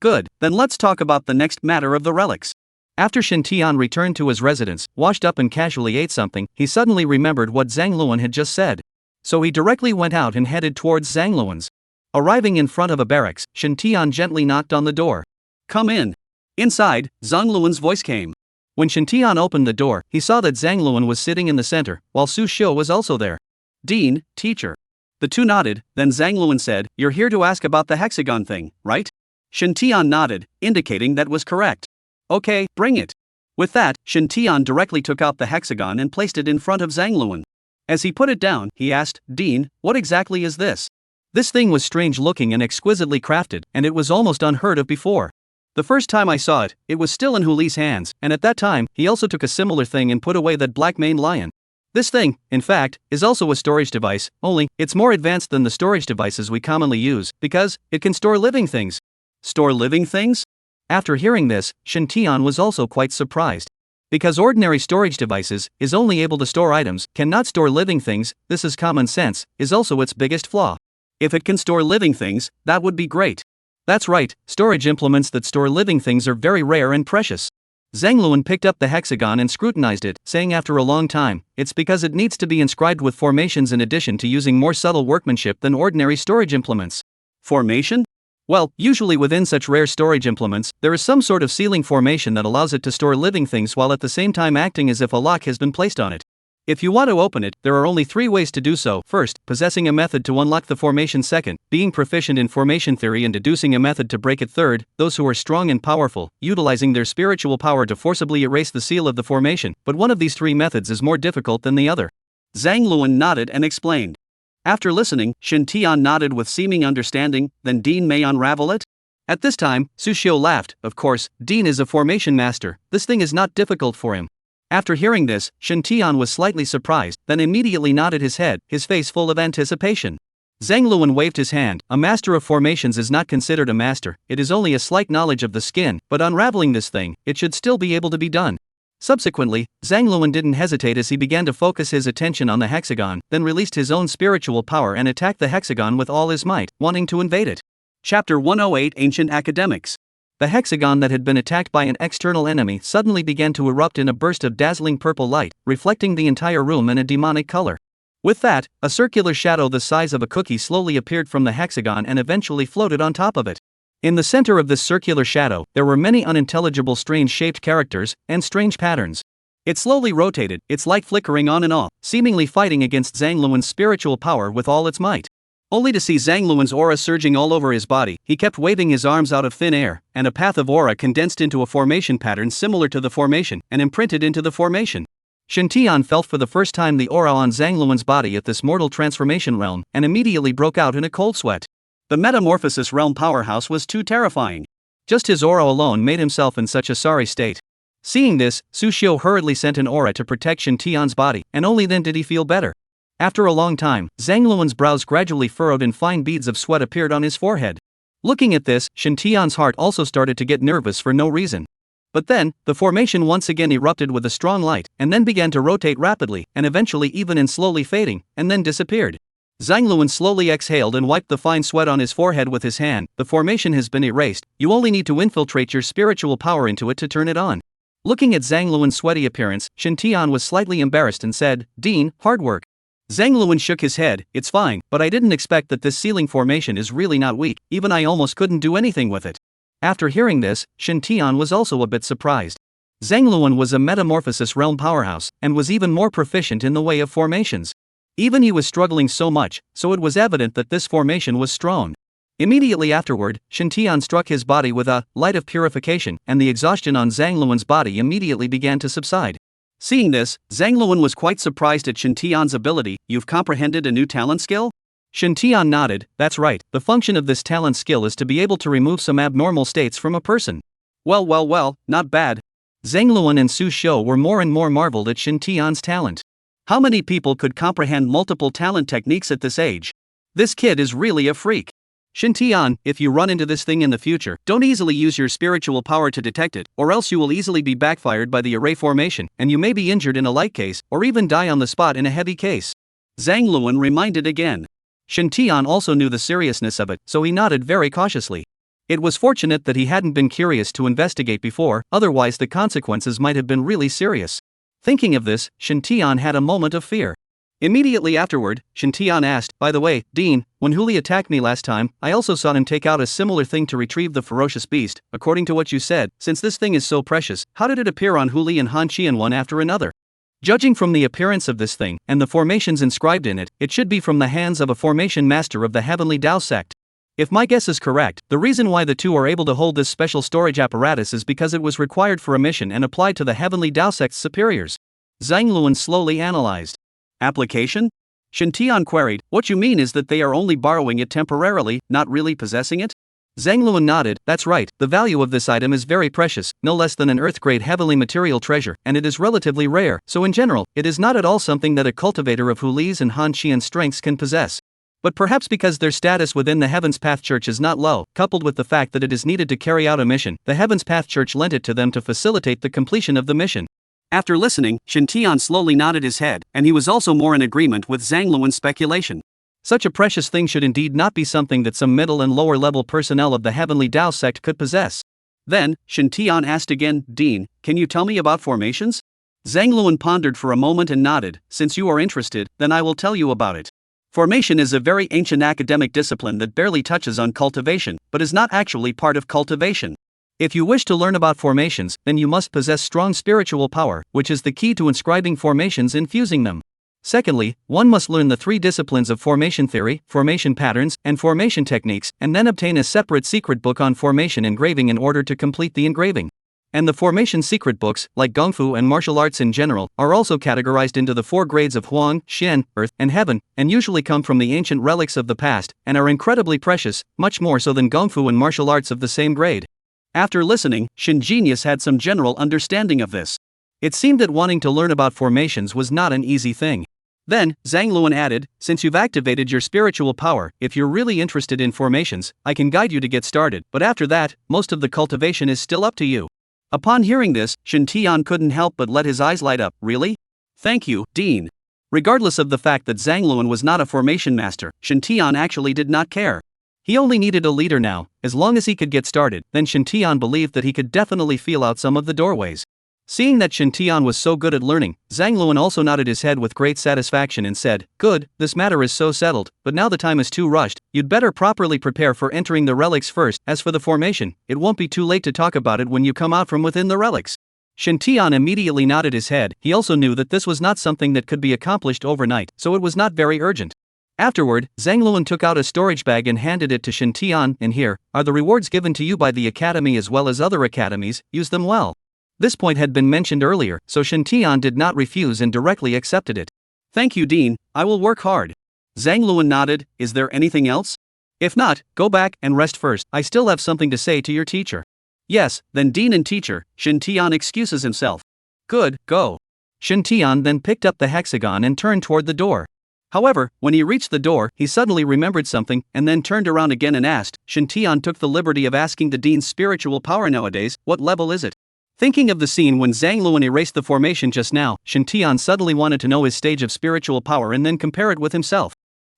Good, then let's talk about the next matter of the relics. After Shin Tian returned to his residence, washed up and casually ate something, he suddenly remembered what Zhang Luan had just said. So he directly went out and headed towards Zhang Luan's. Arriving in front of a barracks, Shin Tian gently knocked on the door. Come in. Inside, Zhang Luan's voice came. When Shin Tian opened the door, he saw that Zhang Luan was sitting in the center, while Su Xiu was also there. Dean, teacher. The two nodded, then Zhang Luan said, you're here to ask about the hexagon thing, right? Shin Tian nodded, indicating that was correct. Okay, bring it. With that, Shin Tian directly took out the hexagon and placed it in front of Zhang Luan. As he put it down, he asked, Dean, what exactly is this? This thing was strange looking and exquisitely crafted, and it was almost unheard of before. The first time I saw it, it was still in Huli's hands, and at that time, he also took a similar thing and put away that black-maned lion. This thing, in fact, is also a storage device, only, it's more advanced than the storage devices we commonly use, because it can store living things. Store living things? After hearing this, Shintian was also quite surprised. Because ordinary storage devices is only able to store items, cannot store living things, this is common sense, is also its biggest flaw. If it can store living things, that would be great. That's right, storage implements that store living things are very rare and precious. Zhang Luan picked up the hexagon and scrutinized it, saying after a long time, it's because it needs to be inscribed with formations in addition to using more subtle workmanship than ordinary storage implements. Formation? Well, usually within such rare storage implements, there is some sort of sealing formation that allows it to store living things while at the same time acting as if a lock has been placed on it. If you want to open it, there are only 3 ways to do so. First, possessing a method to unlock the formation. Second, being proficient in formation theory and deducing a method to break it. Third, those who are strong and powerful, utilizing their spiritual power to forcibly erase the seal of the formation, but one of these 3 methods is more difficult than the other. Zhang Luan nodded and explained. After listening, Shin Tian nodded with seeming understanding, then Dean may unravel it? At this time, Su Xiu laughed. Of course, Dean is a formation master, this thing is not difficult for him. After hearing this, Shin Tian was slightly surprised, then immediately nodded his head, his face full of anticipation. Zhang Luan waved his hand. A master of formations is not considered a master, it is only a slight knowledge of the skin, but unraveling this thing, it should still be able to be done. Subsequently, Zhang Luan didn't hesitate as he began to focus his attention on the hexagon, then released his own spiritual power and attacked the hexagon with all his might, wanting to invade it. Chapter 108 Ancient Academics. The hexagon that had been attacked by an external enemy suddenly began to erupt in a burst of dazzling purple light, reflecting the entire room in a demonic color. With that, a circular shadow the size of a cookie slowly appeared from the hexagon and eventually floated on top of it. In the center of this circular shadow, there were many unintelligible strange-shaped characters and strange patterns. It slowly rotated, its light flickering on and off, seemingly fighting against Zhang Luan's spiritual power with all its might. Only to see Zhang Luan's aura surging all over his body, he kept waving his arms out of thin air, and a path of aura condensed into a formation pattern similar to the formation, and imprinted into the formation. Shin Tian felt for the first time the aura on Zhang Luan's body at this mortal transformation realm, and immediately broke out in a cold sweat. The metamorphosis realm powerhouse was too terrifying. Just his aura alone made himself in such a sorry state. Seeing this, Su Xiu hurriedly sent an aura to protect Shin Tian's body, and only then did he feel better. After a long time, Zhang Luan's brows gradually furrowed and fine beads of sweat appeared on his forehead. Looking at this, Shin Tian's heart also started to get nervous for no reason. But then, the formation once again erupted with a strong light, and then began to rotate rapidly, and eventually even in slowly fading, and then disappeared. Zhang Luan slowly exhaled and wiped the fine sweat on his forehead with his hand. The formation has been erased, you only need to infiltrate your spiritual power into it to turn it on. Looking at Zhang Luan's sweaty appearance, Shin Tian was slightly embarrassed and said, Dean, hard work. Zhang Luan shook his head, it's fine, but I didn't expect that this sealing formation is really not weak, even I almost couldn't do anything with it. After hearing this, Shin Tian was also a bit surprised. Zhang Luan was a metamorphosis realm powerhouse, and was even more proficient in the way of formations. Even he was struggling so much, so it was evident that this formation was strong. Immediately afterward, Shin Tian struck his body with a light of purification, and the exhaustion on Zhang Luan's body immediately began to subside. Seeing this, Zhang Luan was quite surprised at Shin Tian's ability. You've comprehended a new talent skill? Shin Tian nodded, that's right, the function of this talent skill is to be able to remove some abnormal states from a person. Well, not bad. Zhang Luan and Su Xiu were more and more marveled at Shin Tian's talent. How many people could comprehend multiple talent techniques at this age? This kid is really a freak. Shin Tian, if you run into this thing in the future, don't easily use your spiritual power to detect it, or else you will easily be backfired by the array formation, and you may be injured in a light case, or even die on the spot in a heavy case. Zhang Luan reminded again. Shin Tian also knew the seriousness of it, so he nodded very cautiously. It was fortunate that he hadn't been curious to investigate before, otherwise the consequences might have been really serious. Thinking of this, Shin Tian had a moment of fear. Immediately afterward, Shin Tian asked, by the way, Dean, when Huli attacked me last time, I also saw him take out a similar thing to retrieve the ferocious beast. According to what you said, since this thing is so precious, how did it appear on Huli and Han Qian one after another? Judging from the appearance of this thing, and the formations inscribed in it, it should be from the hands of a formation master of the Heavenly Tao sect. If my guess is correct, the reason why the two are able to hold this special storage apparatus is because it was required for a mission and applied to the Heavenly Tao sect's superiors. Zhang Luan slowly analyzed. Application? Shin Tian queried. What you mean is that they are only borrowing it temporarily, not really possessing it? Zhang Luan nodded. That's right, the value of this item is very precious, no less than an earth-grade heavenly material treasure, and it is relatively rare, so in general, it is not at all something that a cultivator of Huli's and Han Qian's strengths can possess. But perhaps because their status within the Heaven's Path Church is not low, coupled with the fact that it is needed to carry out a mission, the Heaven's Path Church lent it to them to facilitate the completion of the mission. After listening, Shin Tian slowly nodded his head, and he was also more in agreement with Zhang Luan's speculation. Such a precious thing should indeed not be something that some middle and lower level personnel of the Heavenly Dao sect could possess. Then, Shin Tian asked again, Dean, can you tell me about formations? Zhang Luan pondered for a moment and nodded. Since you are interested, then I will tell you about it. Formation is a very ancient academic discipline that barely touches on cultivation, but is not actually part of cultivation. If you wish to learn about formations, then you must possess strong spiritual power, which is the key to inscribing formations and fusing them. Secondly, one must learn the three disciplines of formation theory, formation patterns, and formation techniques, and then obtain a separate secret book on formation engraving in order to complete the engraving. And the formation secret books, like Kung Fu and martial arts in general, are also categorized into the 4 grades of Huang, Xian, Earth, and Heaven, and usually come from the ancient relics of the past, and are incredibly precious, much more so than Kung Fu and martial arts of the same grade. After listening, Shin Genius had some general understanding of this. It seemed that wanting to learn about formations was not an easy thing. Then, Zhang Luan added, since you've activated your spiritual power, if you're really interested in formations, I can guide you to get started, but after that, most of the cultivation is still up to you. Upon hearing this, Shin Tian couldn't help but let his eyes light up. Really? Thank you, Dean. Regardless of the fact that Zhang Luan was not a formation master, Shin Tian actually did not care. He only needed a leader now. As long as he could get started, then Shin Tian believed that he could definitely feel out some of the doorways. Seeing that Shin Tian was so good at learning, Zhang Luan also nodded his head with great satisfaction and said, good, this matter is so settled, but now the time is too rushed, you'd better properly prepare for entering the relics first. As for the formation, it won't be too late to talk about it when you come out from within the relics. Shin Tian immediately nodded his head. He also knew that this was not something that could be accomplished overnight, so it was not very urgent. Afterward, Zhang Luan took out a storage bag and handed it to Shin Tian, and here are the rewards given to you by the academy as well as other academies, use them well. This point had been mentioned earlier, so Shin Tian did not refuse and directly accepted it. Thank you, Dean, I will work hard. Zhang Luan nodded. Is there anything else? If not, go back and rest first, I still have something to say to your teacher. Yes, then Dean and teacher, Shin Tian excuses himself. Good, go. Shin Tian then picked up the hexagon and turned toward the door. However, when he reached the door, he suddenly remembered something, and then turned around again and asked. Shin Tian took the liberty of asking the Dean's spiritual power nowadays, what level is it? Thinking of the scene when Zhang Luan erased the formation just now, Shin Tian suddenly wanted to know his stage of spiritual power and then compare it with himself.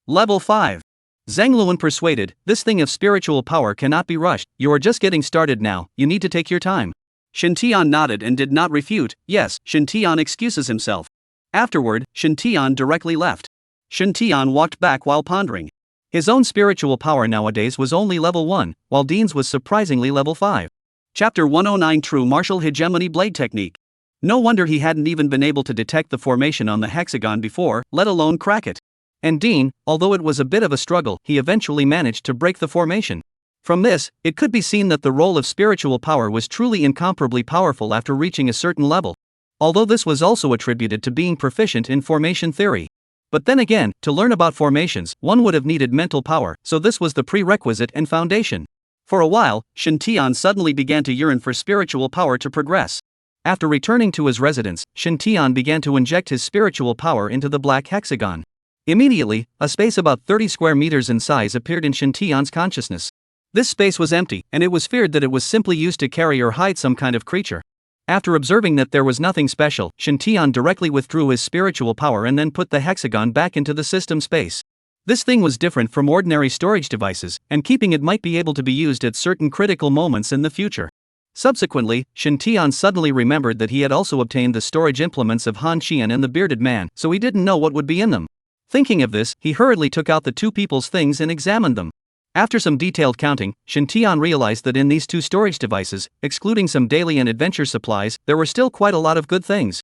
Level 5. Zhang Luan persuaded, this thing of spiritual power cannot be rushed, you are just getting started now, you need to take your time. Shin Tian nodded and did not refute. Yes, Shin Tian excuses himself. Afterward, Shin Tian directly left. Shin Tian walked back while pondering. His own spiritual power nowadays was only level 1, while Dean's was surprisingly level 5. Chapter 109 True Martial Hegemony Blade Technique. No wonder he hadn't even been able to detect the formation on the hexagon before, let alone crack it. And Dean, although it was a bit of a struggle, he eventually managed to break the formation. From this, it could be seen that the role of spiritual power was truly incomparably powerful after reaching a certain level. Although this was also attributed to being proficient in formation theory. But then again, to learn about formations, one would have needed mental power, so this was the prerequisite and foundation. For a while, Shin Tian suddenly began to yearn for spiritual power to progress. After returning to his residence, Shin Tian began to inject his spiritual power into the black hexagon. Immediately, a space about 30 square meters in size appeared in Shin Tian's consciousness. This space was empty, and it was feared that it was simply used to carry or hide some kind of creature. After observing that there was nothing special, Shin Tian directly withdrew his spiritual power and then put the hexagon back into the system space. This thing was different from ordinary storage devices, and keeping it might be able to be used at certain critical moments in the future. Subsequently, Shin Tian suddenly remembered that he had also obtained the storage implements of Han Qian and the bearded man, so he didn't know what would be in them. Thinking of this, he hurriedly took out the two people's things and examined them. After some detailed counting, Shin Tian realized that in these two storage devices, excluding some daily and adventure supplies, there were still quite a lot of good things.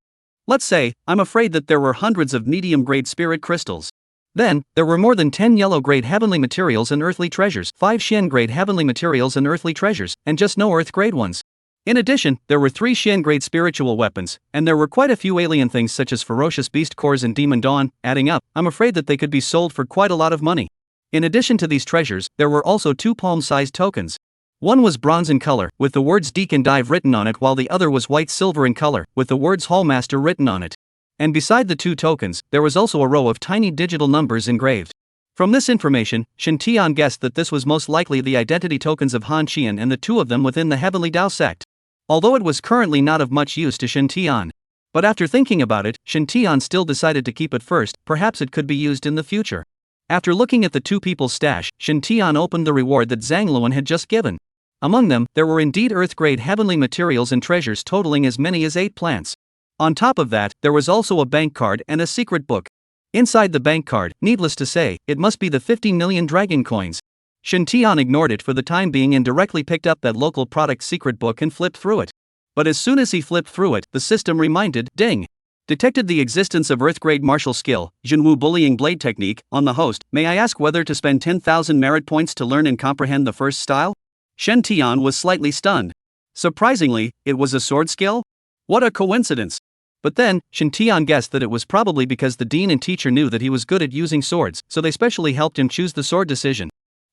Let's say, I'm afraid that there were hundreds of medium-grade spirit crystals. Then, there were more than 10 yellow-grade heavenly materials and earthly treasures, 5 Xian-grade heavenly materials and earthly treasures, and just no earth-grade ones. In addition, there were 3 Xian-grade spiritual weapons, and there were quite a few alien things such as ferocious beast cores and demon dawn. Adding up, I'm afraid that they could be sold for quite a lot of money. In addition to these treasures, there were also 2 palm-sized tokens. One was bronze in color, with the words Deacon Dive written on it, while the other was white silver in color, with the words Hallmaster written on it. And beside the 2 tokens, there was also a row of tiny digital numbers engraved. From this information, Shen Tian guessed that this was most likely the identity tokens of Han Qian and the 2 of them within the Heavenly Dao sect. Although it was currently not of much use to Shen Tian. But after thinking about it, Shen Tian still decided to keep it first, perhaps it could be used in the future. After looking at the 2 people's stash, Shen Tian opened the reward that Zhang Luan had just given. Among them, there were indeed earth-grade heavenly materials and treasures totaling as many as 8 plants. On top of that, there was also a bank card and a secret book. Inside the bank card, needless to say, it must be the 50 million dragon coins. Shen Tian ignored it for the time being and directly picked up that local product secret book and flipped through it. But as soon as he flipped through it, the system reminded, ding! Detected the existence of earth-grade martial skill, Jinwu bullying blade technique, on the host. May I ask whether to spend 10,000 merit points to learn and comprehend the first style? Shen Tian was slightly stunned. Surprisingly, it was a sword skill? What a coincidence! But then, Shen Tian guessed that it was probably because the dean and teacher knew that he was good at using swords, so they specially helped him choose the sword decision.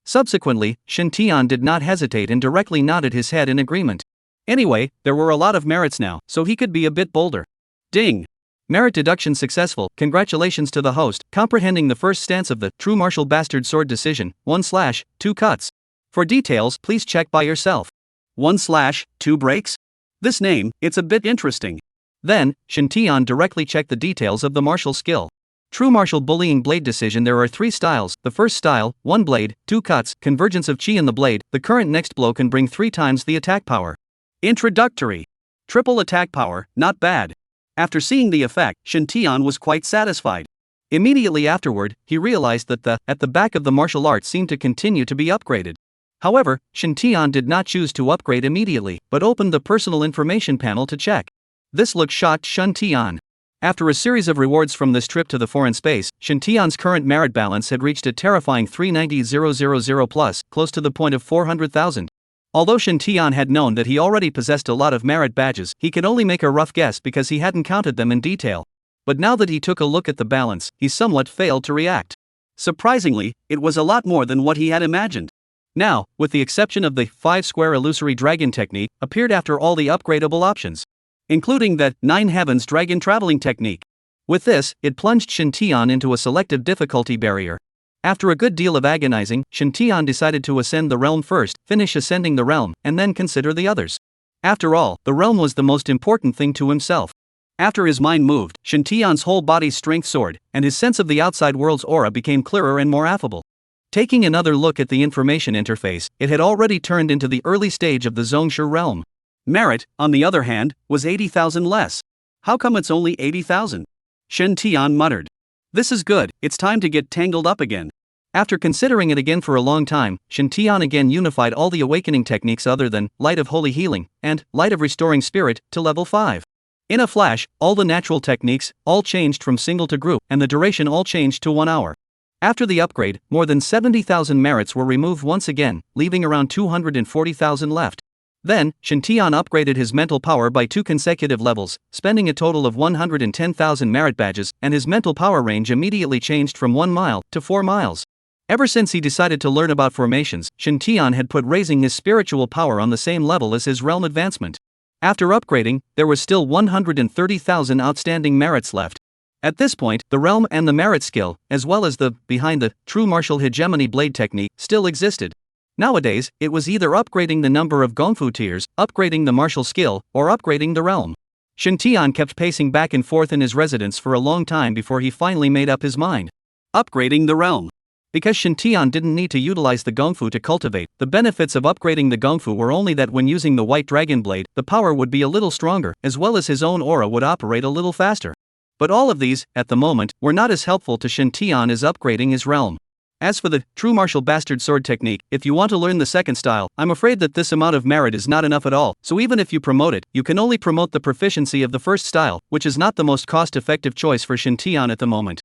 Subsequently, Shen Tian did not hesitate and directly nodded his head in agreement. Anyway, there were a lot of merits now, so he could be a bit bolder. Ding! Merit deduction successful. Congratulations to the host, comprehending the first stance of the True Martial Bastard Sword Decision, 1/2 cuts. For details, please check by yourself. 1/2 breaks? This name, it's a bit interesting. Then, Shen Tian directly checked the details of the martial skill. True Martial Bullying Blade Decision. There are 3 styles. The first style, 1 blade, 2 cuts, convergence of chi in the blade. The current next blow can bring 3 times the attack power. Introductory. Triple attack power, not bad. After seeing the effect, Shen Tian was quite satisfied. Immediately afterward, he realized that at the back of the martial art seemed to continue to be upgraded. However, Shen Tian did not choose to upgrade immediately, but opened the personal information panel to check. This look shocked Shen Tian. After a series of rewards from this trip to the foreign space, Shen Tian's current merit balance had reached a terrifying 390,000 plus, close to the point of 400,000. Although Shen Tian had known that he already possessed a lot of merit badges, he could only make a rough guess because he hadn't counted them in detail. But now that he took a look at the balance, he somewhat failed to react. Surprisingly, it was a lot more than what he had imagined. Now, with the exception of the 5-square illusory dragon technique, appeared after all the upgradable options, including the 9 heavens dragon traveling technique. With this, it plunged Shen Tian into a selective difficulty barrier. After a good deal of agonizing, Shen Tian decided to ascend the realm first, finish ascending the realm, and then consider the others. After all, the realm was the most important thing to himself. After his mind moved, Shen Tian's whole body's strength soared, and his sense of the outside world's aura became clearer and more affable. Taking another look at the information interface, it had already turned into the early stage of the Zhongshu realm. Merit, on the other hand, was 80,000 less. How come it's only 80,000? Shen Tian muttered. This is good, it's time to get tangled up again. After considering it again for a long time, Shen Tian again unified all the awakening techniques other than Light of Holy Healing and Light of Restoring Spirit to level 5. In a flash, all the natural techniques, all changed from single to group, and the duration all changed to 1 hour. After the upgrade, more than 70,000 merits were removed once again, leaving around 240,000 left. Then, Shen Tian upgraded his mental power by 2 consecutive levels, spending a total of 110,000 merit badges, and his mental power range immediately changed from 1 mile to 4 miles. Ever since he decided to learn about formations, Shen Tian had put raising his spiritual power on the same level as his realm advancement. After upgrading, there was still 130,000 outstanding merits left. At this point, the realm and the merit skill, as well as the behind the true martial hegemony blade technique, still existed. Nowadays, it was either upgrading the number of Gongfu tiers, upgrading the martial skill, or upgrading the realm. Shen Tian kept pacing back and forth in his residence for a long time before he finally made up his mind. Upgrading the realm. Because Shen Tian didn't need to utilize the Gongfu to cultivate, the benefits of upgrading the Gongfu were only that when using the White Dragon Blade, the power would be a little stronger, as well as his own aura would operate a little faster. But all of these, at the moment, were not as helpful to Shen Tian as upgrading his realm. As for the True Martial Bastard Sword technique, if you want to learn the second style, I'm afraid that this amount of merit is not enough at all, so even if you promote it, you can only promote the proficiency of the first style, which is not the most cost-effective choice for Shen Tian at the moment.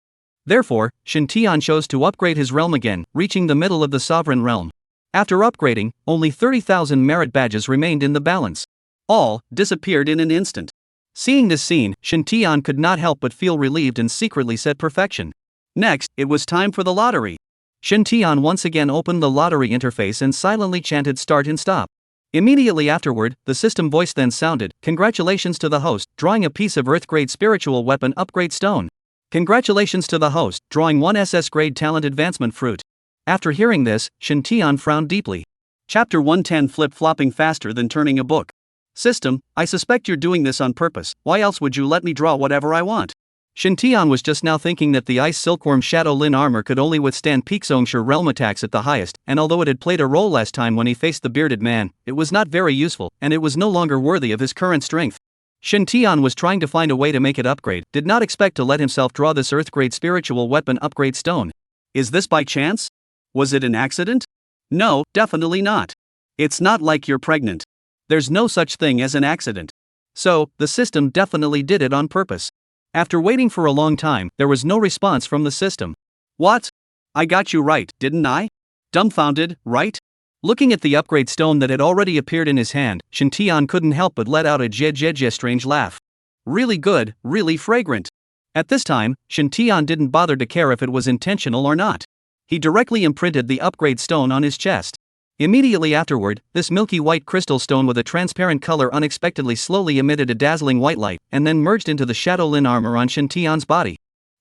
Therefore, Shen Tian chose to upgrade his realm again, reaching the middle of the Sovereign Realm. After upgrading, only 30,000 merit badges remained in the balance. all disappeared in an instant. Seeing this scene, Shintian could not help but feel relieved and secretly said perfection. Next, it was time for the lottery. Shintian once again opened the lottery interface and silently chanted start and stop. Immediately afterward, the system voice then sounded, "Congratulations to the host, drawing a piece of Earth-grade spiritual weapon upgrade stone. Congratulations to the host, drawing one SS-grade talent advancement fruit." After hearing this, Shintian frowned deeply. Chapter 110 Flip-flopping faster than turning a book. System, I suspect you're doing this on purpose, why else would you let me draw whatever I want? Shintian was just now thinking that the Ice Silkworm Shadow Lin armor could only withstand Peak Zongsher realm attacks at the highest, and although it had played a role last time when he faced the bearded man, it was not very useful, and it was no longer worthy of his current strength. Shintian was trying to find a way to make it upgrade, did not expect to let himself draw this Earth-grade spiritual weapon upgrade stone. Is this by chance? Was it an accident? No, definitely not. It's not like you're pregnant. There's no such thing as an accident. So, the system definitely did it on purpose. After waiting for a long time, there was no response from the system. What? I got you right, didn't I? Dumbfounded, right? Looking at the upgrade stone that had already appeared in his hand, Shintian couldn't help but let out a strange laugh. Really good, really fragrant. At this time, Shintian didn't bother to care if it was intentional or not. He directly imprinted the upgrade stone on his chest. Immediately afterward, this milky white crystal stone with a transparent color unexpectedly slowly emitted a dazzling white light and then merged into the Shadow Lin armor on Shintian's body.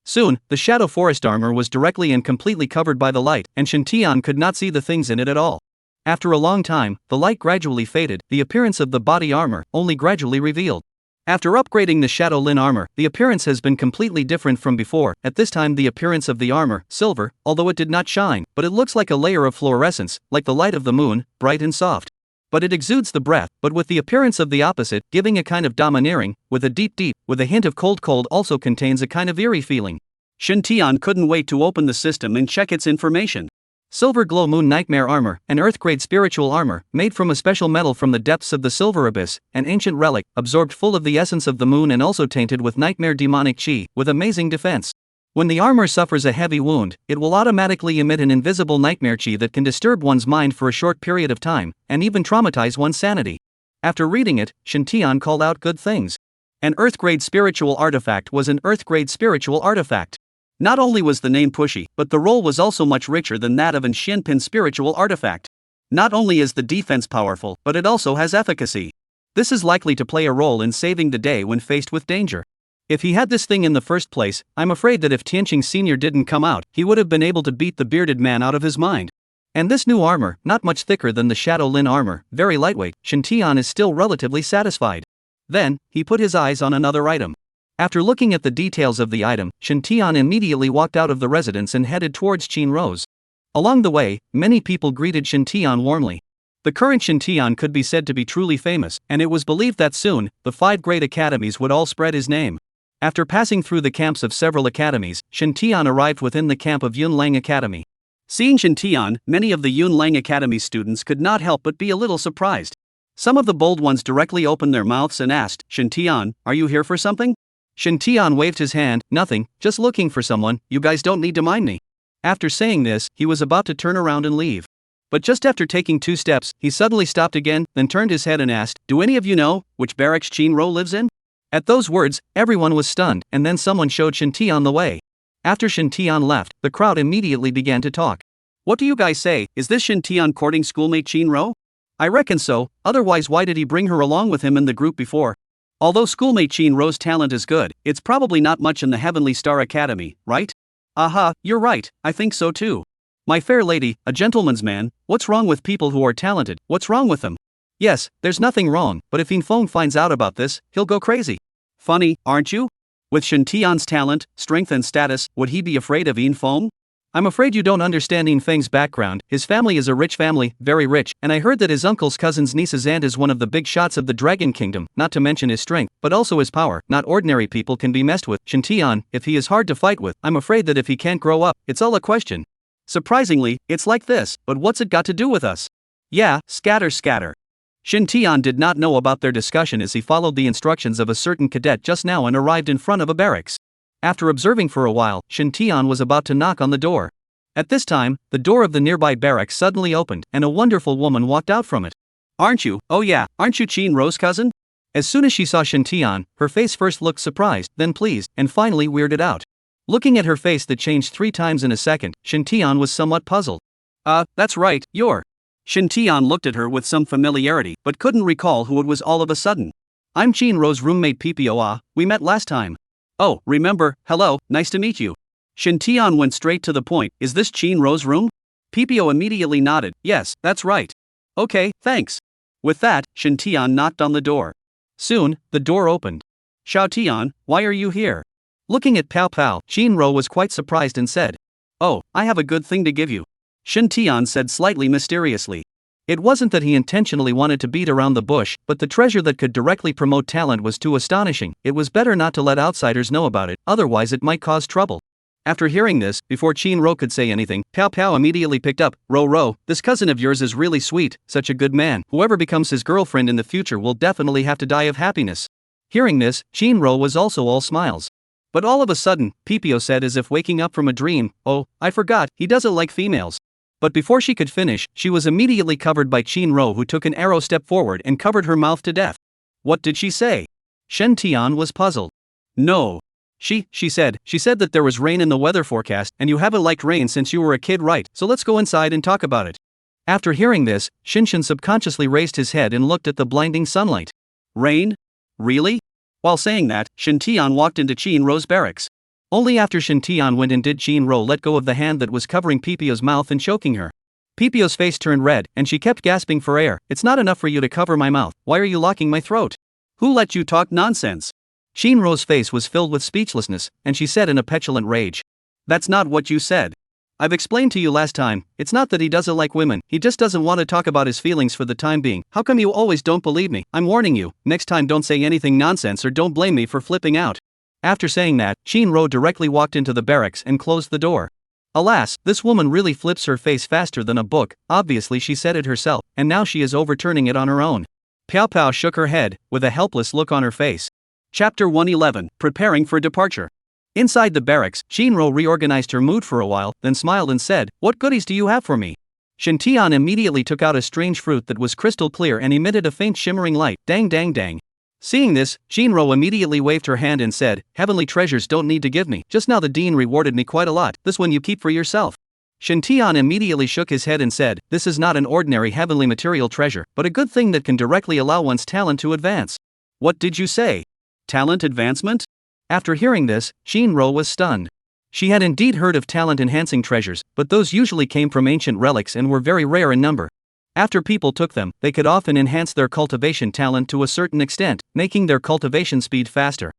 Soon, the Shadow Forest armor was directly and completely covered by the light, and Shintian could not see the things in it at all. After a long time, the light gradually faded, the appearance of the body armor only gradually revealed. After upgrading the Shadow Lin armor, the appearance has been completely different from before. At this time the appearance of the armor, silver, although it did not shine, but it looks like a layer of fluorescence, like the light of the moon, bright and soft. But it exudes the breath, but with the appearance of the opposite, giving a kind of domineering, with a deep, with a hint of cold also contains a kind of eerie feeling. Shintian couldn't wait to open the system and check its information. Silver Glow Moon Nightmare Armor, an Earth-grade spiritual armor, made from a special metal from the depths of the Silver Abyss, an ancient relic, absorbed full of the essence of the moon and also tainted with nightmare demonic chi, with amazing defense. When the armor suffers a heavy wound, it will automatically emit an invisible nightmare chi that can disturb one's mind for a short period of time, and even traumatize one's sanity. After reading it, Shintian called out good things. An Earth-grade spiritual artifact was an Earth-grade spiritual artifact. Not only was the name pushy, but the role was also much richer than that of an Shinpin spiritual artifact. Not only is the defense powerful, but it also has efficacy. This is likely to play a role in saving the day when faced with danger. If he had this thing in the first place, I'm afraid that if Tianqing Sr. didn't come out, he would have been able to beat the bearded man out of his mind. And this new armor, not much thicker than the Shadow Lin armor, very lightweight, Shintian is still relatively satisfied. Then, he put his eyes on another item. After looking at the details of the item, Shintian immediately walked out of the residence and headed towards Qin Rose. Along the way, many people greeted Shintian warmly. The current Shintian could be said to be truly famous, and it was believed that soon, the 5 great academies would all spread his name. After passing through the camps of several academies, Shintian arrived within the camp of Yunlang Academy. Seeing Shintian, many of the Yunlang Academy students could not help but be a little surprised. Some of the bold ones directly opened their mouths and asked, "Shintian, are you here for something?" Shintian waved his hand, "Nothing, just looking for someone, you guys don't need to mind me." After saying this, he was about to turn around and leave. But just after taking 2 steps, he suddenly stopped again, then turned his head and asked, "Do any of you know which barracks Qin Ro lives in?" At those words, everyone was stunned, and then someone showed Shintian the way. After Shintian left, the crowd immediately began to talk. "What do you guys say, is this Shintian courting schoolmate Qin Ro?" "I reckon so, otherwise why did he bring her along with him in the group before? Although schoolmate Qin Ro's talent is good, it's probably not much in the Heavenly Star Academy, right?" "Aha, you're right, I think so too. My fair lady, a gentleman's man, what's wrong with people who are talented, what's wrong with them?" "Yes, there's nothing wrong, but if Infeng finds out about this, he'll go crazy." "Funny, aren't you? With Shintian's talent, strength and status, would he be afraid of Infeng?" "I'm afraid you don't understand Infeng's background. His family is a rich family, very rich, and I heard that his uncle's cousin's niece's aunt is one of the big shots of the Dragon Kingdom, not to mention his strength, but also his power. Not ordinary people can be messed with. Shintian, if he is hard to fight with, I'm afraid that if he can't grow up, it's all a question." "Surprisingly, it's like this, but what's it got to do with us?" "Yeah, scatter. Shintian did not know about their discussion as he followed the instructions of a certain cadet just now and arrived in front of a barracks. After observing for a while, Shintian was about to knock on the door. At this time, the door of the nearby barracks suddenly opened, and a wonderful woman walked out from it. "Aren't you, oh yeah, aren't you Qin Ro's cousin?" As soon as she saw Shintian, her face first looked surprised, then pleased, and finally weirded out. Looking at her face that changed 3 times in a second, Shintian was somewhat puzzled. That's right, you're. Shintian looked at her with some familiarity, but couldn't recall who it was all of a sudden. I'm Chinro's roommate Ppo. We met last time. Oh, remember, hello, nice to meet you. Shintian went straight to the point. Is this Chinro's room? Ppo immediately nodded. Yes, that's right. Okay, thanks. With that, Shintian knocked on the door. Soon, the door opened. Xiaotian, why are you here? Looking at Pao Pao, Chinro was quite surprised and said, Oh, I have a good thing to give you. Shintian said slightly mysteriously. It wasn't that he intentionally wanted to beat around the bush, but the treasure that could directly promote talent was too astonishing. It was better not to let outsiders know about it, otherwise it might cause trouble. After hearing this, before Chinro could say anything, Pao Pao immediately picked up. Ro, this cousin of yours is really sweet, such a good man. Whoever becomes his girlfriend in the future will definitely have to die of happiness. Hearing this, Chinro was also all smiles. But all of a sudden, Ppo said as if waking up from a dream, Oh, I forgot, he doesn't like females. But before she could finish, she was immediately covered by Chinro, who took an arrow step forward and covered her mouth to death. What did she say? Shintian was puzzled. No. She said that there was rain in the weather forecast and you haven't liked rain since you were a kid, right? So let's go inside and talk about it. After hearing this, Shinshin subconsciously raised his head and looked at the blinding sunlight. Rain? Really? While saying that, Shintian walked into Chinro's barracks. Only after Shintian went in did Chinro let go of the hand that was covering Ppo's mouth and choking her. Ppo's face turned red, and she kept gasping for air. It's not enough for you to cover my mouth. Why are you locking my throat? Who let you talk nonsense? Chinro's face was filled with speechlessness, and she said in a petulant rage. That's not what you said. I've explained to you last time, it's not that he doesn't like women, he just doesn't want to talk about his feelings for the time being. How come you always don't believe me? I'm warning you, next time don't say anything nonsense or don't blame me for flipping out. After saying that, Chinro directly walked into the barracks and closed the door. Alas, this woman really flips her face faster than a book. Obviously she said it herself, and now she is overturning it on her own. Pao Pao shook her head, with a helpless look on her face. Chapter 111, Preparing for Departure. Inside the barracks, Chinro reorganized her mood for a while, then smiled and said, What goodies do you have for me? Shintian immediately took out a strange fruit that was crystal clear and emitted a faint shimmering light. Dang dang dang. Seeing this, Chinro immediately waved her hand and said, Heavenly treasures don't need to give me, just now the dean rewarded me quite a lot, this one you keep for yourself. Shintian immediately shook his head and said, This is not an ordinary heavenly material treasure, but a good thing that can directly allow one's talent to advance. What did you say? Talent advancement? After hearing this, Chinro was stunned. She had indeed heard of talent-enhancing treasures, but those usually came from ancient relics and were very rare in number. After people took them, they could often enhance their cultivation talent to a certain extent, making their cultivation speed faster.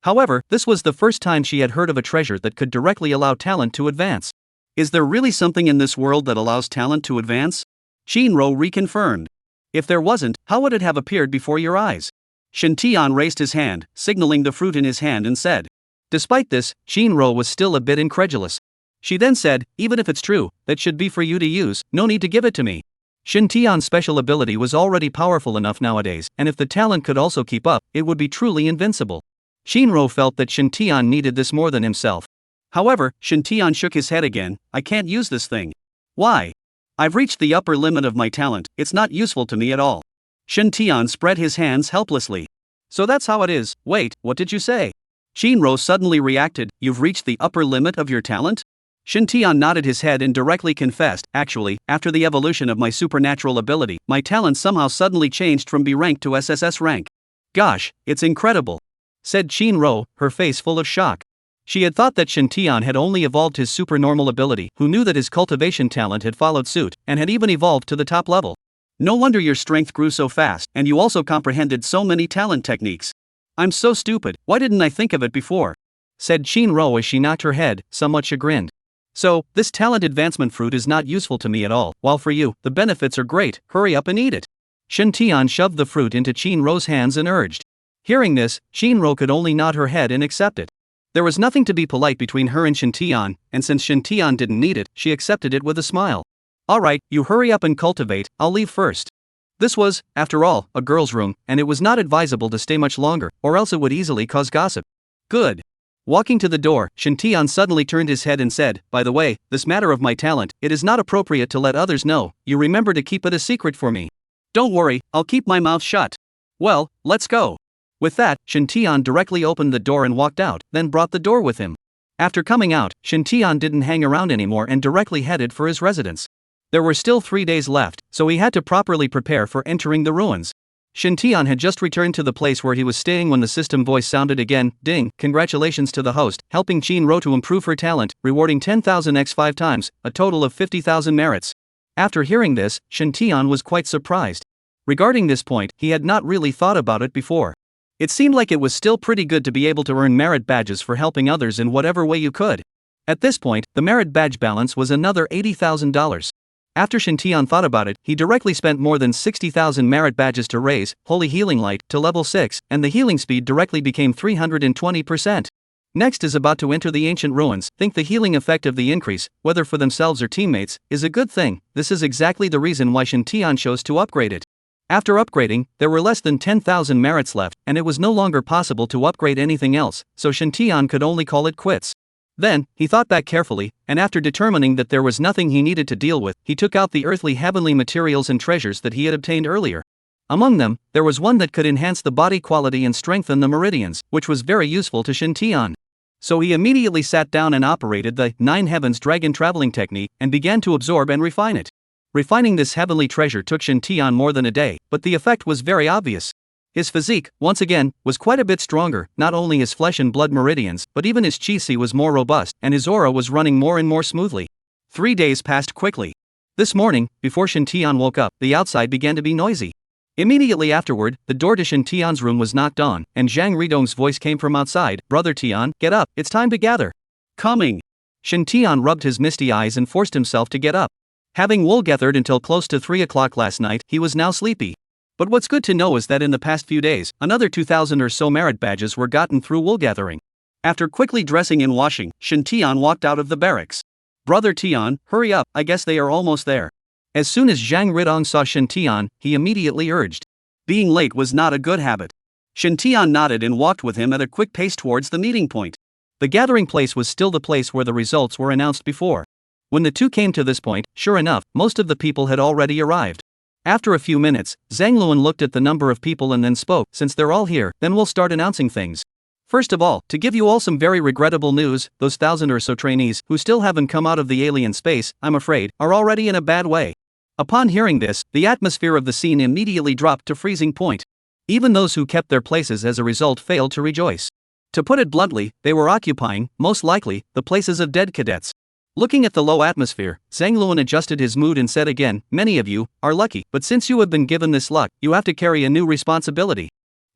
However, this was the first time she had heard of a treasure that could directly allow talent to advance. Is there really something in this world that allows talent to advance? Chinro reconfirmed. If there wasn't, how would it have appeared before your eyes? Shintian raised his hand, signaling the fruit in his hand and said. Despite this, Chinro was still a bit incredulous. She then said, Even if it's true, that should be for you to use, no need to give it to me. Shintian's special ability was already powerful enough nowadays, and if the talent could also keep up, it would be truly invincible. Chinro felt that Shintian needed this more than himself. However, Shintian shook his head again. I can't use this thing. Why? I've reached the upper limit of my talent, it's not useful to me at all. Shintian spread his hands helplessly. So that's how it is. Wait, what did you say? Chinro suddenly reacted. You've reached the upper limit of your talent? Shintian nodded his head and directly confessed, Actually, after the evolution of my supernatural ability, my talent somehow suddenly changed from B rank to SSS rank. Gosh, it's incredible, said Chinro, her face full of shock. She had thought that Shintian had only evolved his supernormal ability, who knew that his cultivation talent had followed suit, and had even evolved to the top level. No wonder your strength grew so fast, and you also comprehended so many talent techniques. I'm so stupid, why didn't I think of it before? Said Chinro as she knocked her head, somewhat chagrined. So, this talent advancement fruit is not useful to me at all, while for you, the benefits are great, hurry up and eat it. Shintian shoved the fruit into Chinro's hands and urged. Hearing this, Chinro could only nod her head and accept it. There was nothing to be polite between her and Shintian, and since Shintian didn't need it, she accepted it with a smile. Alright, you hurry up and cultivate, I'll leave first. This was, after all, a girl's room, and it was not advisable to stay much longer, or else it would easily cause gossip. Good. Walking to the door, Shintian suddenly turned his head and said, By the way, this matter of my talent, it is not appropriate to let others know, you remember to keep it a secret for me. Don't worry, I'll keep my mouth shut. Well, let's go. With that, Shin Tian directly opened the door and walked out, then brought the door with him. After coming out, Shin Tian didn't hang around anymore and directly headed for his residence. There were still 3 days left, so he had to properly prepare for entering the ruins. Shin Tian had just returned to the place where he was staying when the system voice sounded again. Ding, congratulations to the host, helping Chin Ro to improve her talent, rewarding 10,000 x 5 times, a total of 50,000 merits. After hearing this, Shin Tian was quite surprised. Regarding this point, he had not really thought about it before. It seemed like it was still pretty good to be able to earn merit badges for helping others in whatever way you could. At this point, the merit badge balance was another $80,000. After Shin Tian thought about it, he directly spent more than 60,000 merit badges to raise Holy Healing Light to level 6, and the healing speed directly became 320%. Next is about to enter the ancient ruins. Think the healing effect of the increase, whether for themselves or teammates, is a good thing. This is exactly the reason why Shin Tian chose to upgrade it. After upgrading, there were less than 10,000 merits left, and it was no longer possible to upgrade anything else, so Shin Tian could only call it quits. Then, he thought back carefully, and after determining that there was nothing he needed to deal with, he took out the earthly heavenly materials and treasures that he had obtained earlier. Among them, there was one that could enhance the body quality and strengthen the meridians, which was very useful to Shin Tian. So he immediately sat down and operated the 9 Heavens Dragon Traveling Technique, and began to absorb and refine it. Refining this heavenly treasure took Shin Tian more than a day, but the effect was very obvious. His physique, once again, was quite a bit stronger. Not only his flesh and blood meridians, but even his chi was more robust, and his aura was running more and more smoothly. 3 days passed quickly. This morning, before Shin Tian woke up, the outside began to be noisy. Immediately afterward, the door to Shin Tian's room was knocked on, and Zhang Ridong's voice came from outside. Brother Tian, get up, it's time to gather. Coming. Shin Tian rubbed his misty eyes and forced himself to get up. Having wool gathered until close to 3 o'clock last night, he was now sleepy. But what's good to know is that in the past few days, another 2,000 or so merit badges were gotten through wool gathering. After quickly dressing and washing, Shin Tian walked out of the barracks. Brother Tian, hurry up, I guess they are almost there. As soon as Zhang Ridong saw Shin Tian, he immediately urged. Being late was not a good habit. Shin Tian nodded and walked with him at a quick pace towards the meeting point. The gathering place was still the place where the results were announced before. When the two came to this point, sure enough, most of the people had already arrived. After a few minutes, Zhang Luan looked at the number of people and then spoke. Since they're all here, then we'll start announcing things. First of all, to give you all some very regrettable news, those 1,000 or so trainees who still haven't come out of the alien space, I'm afraid, are already in a bad way. Upon hearing this, the atmosphere of the scene immediately dropped to freezing point. Even those who kept their places as a result failed to rejoice. To put it bluntly, they were occupying, most likely, the places of dead cadets. Looking at the low atmosphere, Zhang Luan adjusted his mood and said again, many of you are lucky, but since you have been given this luck, you have to carry a new responsibility.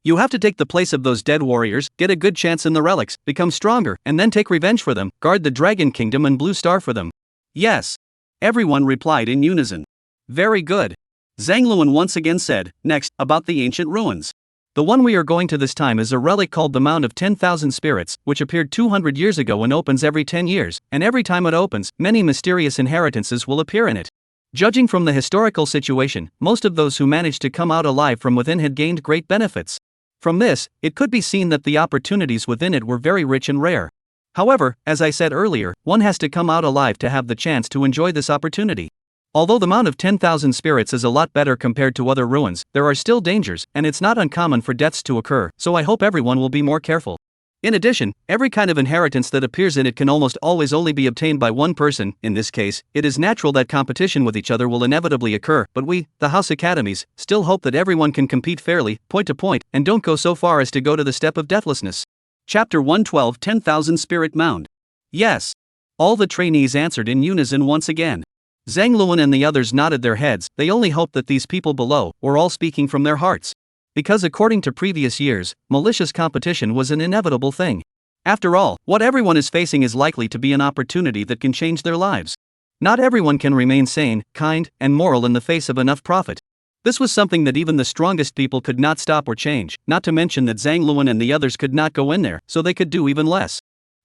You have to take the place of those dead warriors, get a good chance in the relics, become stronger, and then take revenge for them, guard the Dragon Kingdom and Blue Star for them. Yes. Everyone replied in unison. Very good. Zhang Luan once again said, next, about the ancient ruins. The one we are going to this time is a relic called the Mound of 10,000 Spirits, which appeared 200 years ago and opens every 10 years, and every time it opens, many mysterious inheritances will appear in it. Judging from the historical situation, most of those who managed to come out alive from within had gained great benefits. From this, it could be seen that the opportunities within it were very rich and rare. However, as I said earlier, one has to come out alive to have the chance to enjoy this opportunity. Although the Mound of 10,000 Spirits is a lot better compared to other ruins, there are still dangers, and it's not uncommon for deaths to occur, so I hope everyone will be more careful. In addition, every kind of inheritance that appears in it can almost always only be obtained by one person. In this case, it is natural that competition with each other will inevitably occur, but we, the House Academies, still hope that everyone can compete fairly, point to point, and don't go so far as to go to the step of deathlessness. Chapter 112 10,000 Spirit Mound. Yes. All the trainees answered in unison once again. Zhang Luan and the others nodded their heads. They only hoped that these people below were all speaking from their hearts. Because according to previous years, malicious competition was an inevitable thing. After all, what everyone is facing is likely to be an opportunity that can change their lives. Not everyone can remain sane, kind, and moral in the face of enough profit. This was something that even the strongest people could not stop or change, not to mention that Zhang Luan and the others could not go in there, so they could do even less.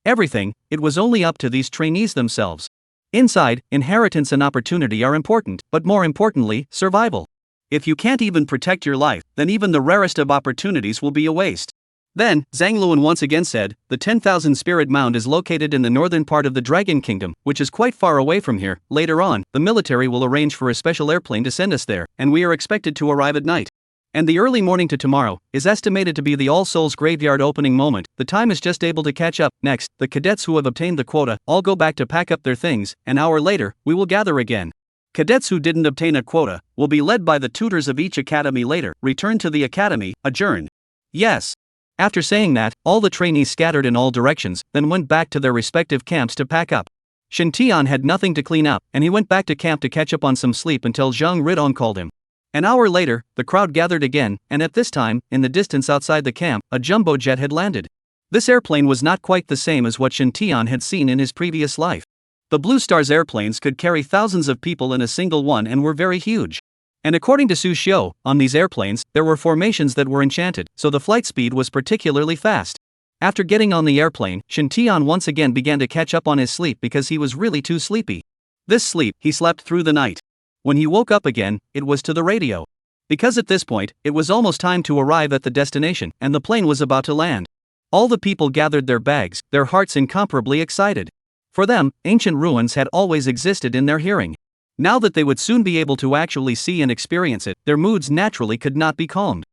Everything, it was only up to these trainees themselves. Inside, inheritance and opportunity are important, but more importantly, survival. If you can't even protect your life, then even the rarest of opportunities will be a waste. Then, Zhang Luan once again said, the 10,000 Spirit Mound is located in the northern part of the Dragon Kingdom, which is quite far away from here. Later on, the military will arrange for a special airplane to send us there, and we are expected to arrive at night. And the early morning to tomorrow is estimated to be the All Souls Graveyard opening moment. The time is just able to catch up. Next, the cadets who have obtained the quota all go back to pack up their things. An hour later, we will gather again. Cadets who didn't obtain a quota will be led by the tutors of each academy later. Return to the academy, adjourn. Yes. After saying that, all the trainees scattered in all directions, then went back to their respective camps to pack up. Shin Tian had nothing to clean up, and he went back to camp to catch up on some sleep until Zhang Ridong called him. An hour later, the crowd gathered again, and at this time, in the distance outside the camp, a jumbo jet had landed. This airplane was not quite the same as what Shin Tian had seen in his previous life. The Blue Star's airplanes could carry thousands of people in a single one and were very huge. And according to Su Xiu, on these airplanes, there were formations that were enchanted, so the flight speed was particularly fast. After getting on the airplane, Shin Tian once again began to catch up on his sleep because he was really too sleepy. This sleep, he slept through the night. When he woke up again, it was to the radio. Because at this point, it was almost time to arrive at the destination, and the plane was about to land. All the people gathered their bags, their hearts incomparably excited. For them, ancient ruins had always existed in their hearing. Now that they would soon be able to actually see and experience it, their moods naturally could not be calmed.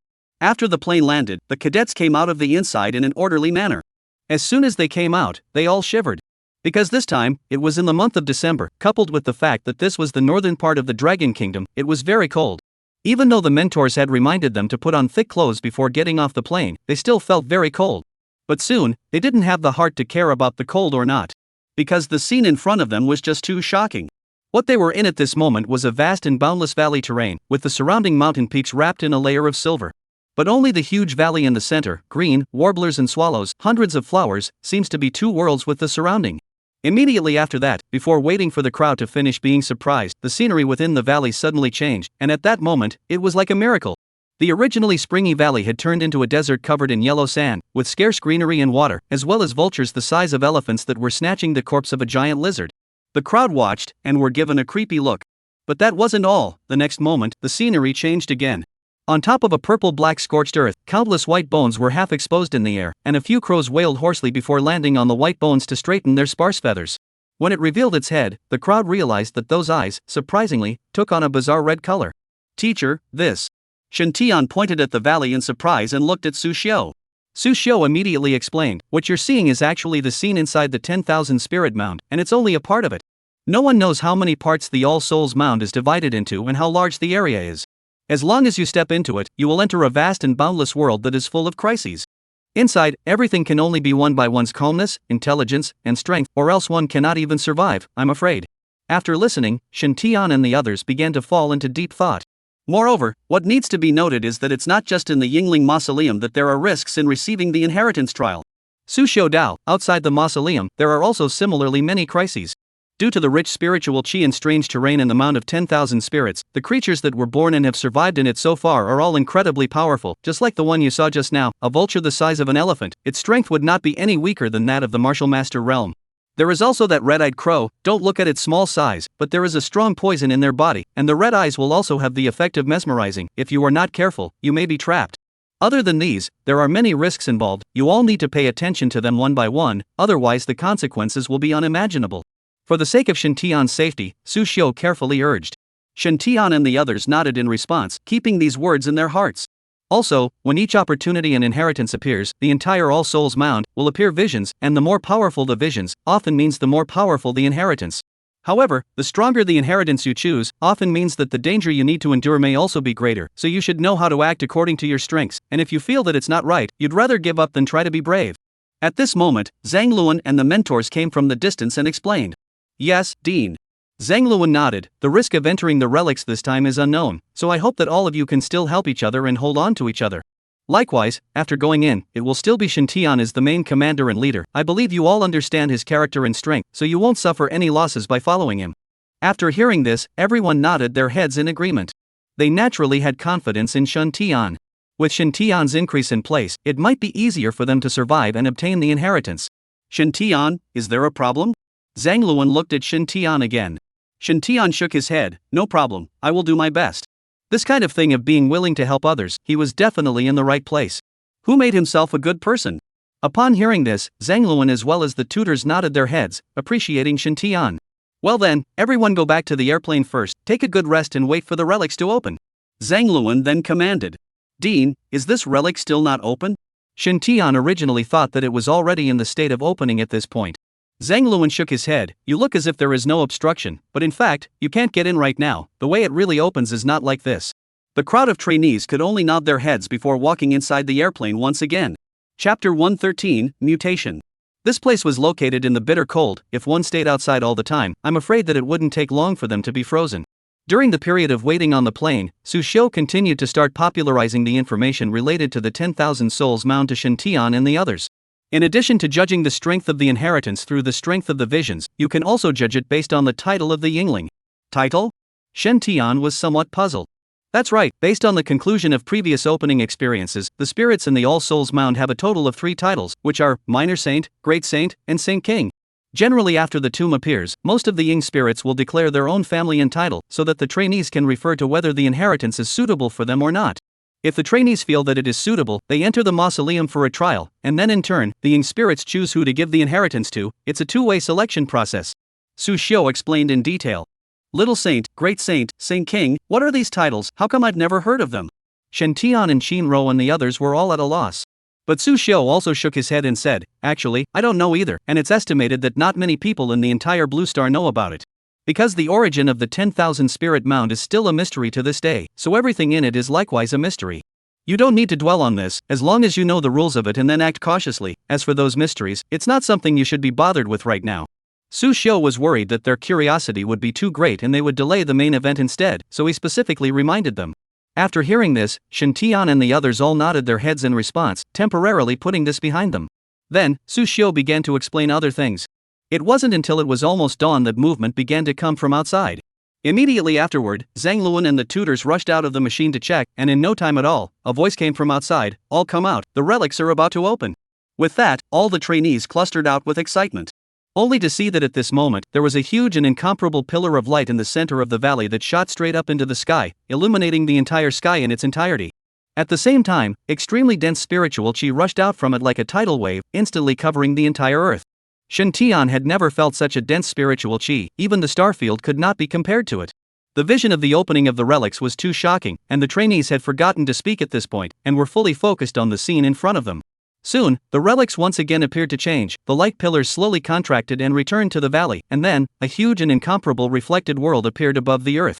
After the plane landed, the cadets came out of the inside in an orderly manner. As soon as they came out, they all shivered. Because this time, it was in the month of December, coupled with the fact that this was the northern part of the Dragon Kingdom, it was very cold. Even though the mentors had reminded them to put on thick clothes before getting off the plane, they still felt very cold. But soon, they didn't have the heart to care about the cold or not. Because the scene in front of them was just too shocking. What they were in at this moment was a vast and boundless valley terrain, with the surrounding mountain peaks wrapped in a layer of silver. But only the huge valley in the center, green, warblers and swallows, hundreds of flowers, seems to be two worlds with the surrounding. Immediately after that, before waiting for the crowd to finish being surprised, the scenery within the valley suddenly changed, and at that moment, it was like a miracle. The originally springy valley had turned into a desert covered in yellow sand, with scarce greenery and water, as well as vultures the size of elephants that were snatching the corpse of a giant lizard. The crowd watched, and were given a creepy look. But that wasn't all. The next moment, the scenery changed again. On top of a purple-black scorched earth, countless white bones were half exposed in the air, and a few crows wailed hoarsely before landing on the white bones to straighten their sparse feathers. When it revealed its head, the crowd realized that those eyes, surprisingly, took on a bizarre red color. Teacher, this. Shin Tian pointed at the valley in surprise and looked at Su Xiu. Su Xiu immediately explained, what you're seeing is actually the scene inside the 10,000 Spirit Mound, and it's only a part of it. No one knows how many parts the All Souls Mound is divided into and how large the area is. As long as you step into it, you will enter a vast and boundless world that is full of crises. Inside, everything can only be won by one's calmness, intelligence, and strength, or else one cannot even survive, I'm afraid. After listening, Shin Tian and the others began to fall into deep thought. Moreover, what needs to be noted is that it's not just in the Yingling Mausoleum that there are risks in receiving the inheritance trial. Su Xiu Dao, outside the mausoleum, there are also similarly many crises. Due to the rich spiritual qi and strange terrain in the Mound of 10,000 Spirits, the creatures that were born and have survived in it so far are all incredibly powerful, just like the one you saw just now, a vulture the size of an elephant. Its strength would not be any weaker than that of the Martial Master realm. There is also that red-eyed crow. Don't look at its small size, but there is a strong poison in their body, and the red eyes will also have the effect of mesmerizing. If you are not careful, you may be trapped. Other than these, there are many risks involved. You all need to pay attention to them one by one, otherwise the consequences will be unimaginable. For the sake of Shin Tian's safety, Su Xiu carefully urged. Shin Tian and the others nodded in response, keeping these words in their hearts. Also, when each opportunity and inheritance appears, the entire All Souls Mound will appear visions, and the more powerful the visions, often means the more powerful the inheritance. However, the stronger the inheritance you choose, often means that the danger you need to endure may also be greater, so you should know how to act according to your strengths, and if you feel that it's not right, you'd rather give up than try to be brave. At this moment, Zhang Luan and the mentors came from the distance and explained. Yes, Dean. Zhang Luan nodded. The risk of entering the relics this time is unknown, so I hope that all of you can still help each other and hold on to each other. Likewise, after going in, it will still be Shin Tian as the main commander and leader. I believe you all understand his character and strength, so you won't suffer any losses by following him. After hearing this, everyone nodded their heads in agreement. They naturally had confidence in Shin Tian. With Shin Tian's increase in place, it might be easier for them to survive and obtain the inheritance. Shin Tian, is there a problem? Zhang Luan looked at Shin Tian again. Shin Tian shook his head. No problem, I will do my best. This kind of thing of being willing to help others, he was definitely in the right place. Who made himself a good person? Upon hearing this, Zhang Luan as well as the tutors nodded their heads, appreciating Shin Tian. Well then, everyone go back to the airplane first, take a good rest and wait for the relics to open. Zhang Luan then commanded. Dean, is this relic still not open? Shen Tian originally thought that it was already in the state of opening at this point. Zhang Luan shook his head. You look as if there is no obstruction, but in fact, you can't get in right now. The way it really opens is not like this. The crowd of trainees could only nod their heads before walking inside the airplane once again. Chapter 113, Mutation. This place was located in the bitter cold. If one stayed outside all the time, I'm afraid that it wouldn't take long for them to be frozen. During the period of waiting on the plane, Su Xiu continued to start popularizing the information related to the 10,000 souls mound to Shen Tian and the others. In addition to judging the strength of the inheritance through the strength of the visions, you can also judge it based on the title of the Yingling. Title? Shen Tian was somewhat puzzled. That's right, based on the conclusion of previous opening experiences, the spirits in the All Souls Mound have a total of 3 titles, which are Minor Saint, Great Saint, and Saint King. Generally after the tomb appears, most of the Ying spirits will declare their own family and title, so that the trainees can refer to whether the inheritance is suitable for them or not. If the trainees feel that it is suitable, they enter the mausoleum for a trial, and then in turn, the Ying spirits choose who to give the inheritance to. It's a two-way selection process. Su Xiu explained in detail. Little Saint, Great Saint, Saint King, what are these titles? How come I've never heard of them? Shen Tian and Qin Rou and the others were all at a loss. But Su Xiu also shook his head and said, actually, I don't know either, and it's estimated that not many people in the entire Blue Star know about it. Because the origin of the 10,000 spirit mound is still a mystery to this day, so everything in it is likewise a mystery. You don't need to dwell on this, as long as you know the rules of it and then act cautiously. As for those mysteries, it's not something you should be bothered with right now. Su Xiu was worried that their curiosity would be too great and they would delay the main event instead, so he specifically reminded them. After hearing this, Shen Tian and the others all nodded their heads in response, temporarily putting this behind them. Then, Su Xiu began to explain other things. It wasn't until it was almost dawn that movement began to come from outside. Immediately afterward, Zhang Luan and the tutors rushed out of the machine to check, and in no time at all, a voice came from outside, all come out, the relics are about to open. With that, all the trainees clustered out with excitement. Only to see that at this moment, there was a huge and incomparable pillar of light in the center of the valley that shot straight up into the sky, illuminating the entire sky in its entirety. At the same time, extremely dense spiritual chi rushed out from it like a tidal wave, instantly covering the entire earth. Shen Tian had never felt such a dense spiritual chi, even the starfield could not be compared to it. The vision of the opening of the relics was too shocking, and the trainees had forgotten to speak at this point, and were fully focused on the scene in front of them. Soon, the relics once again appeared to change, the light pillars slowly contracted and returned to the valley, and then, a huge and incomparable reflected world appeared above the earth.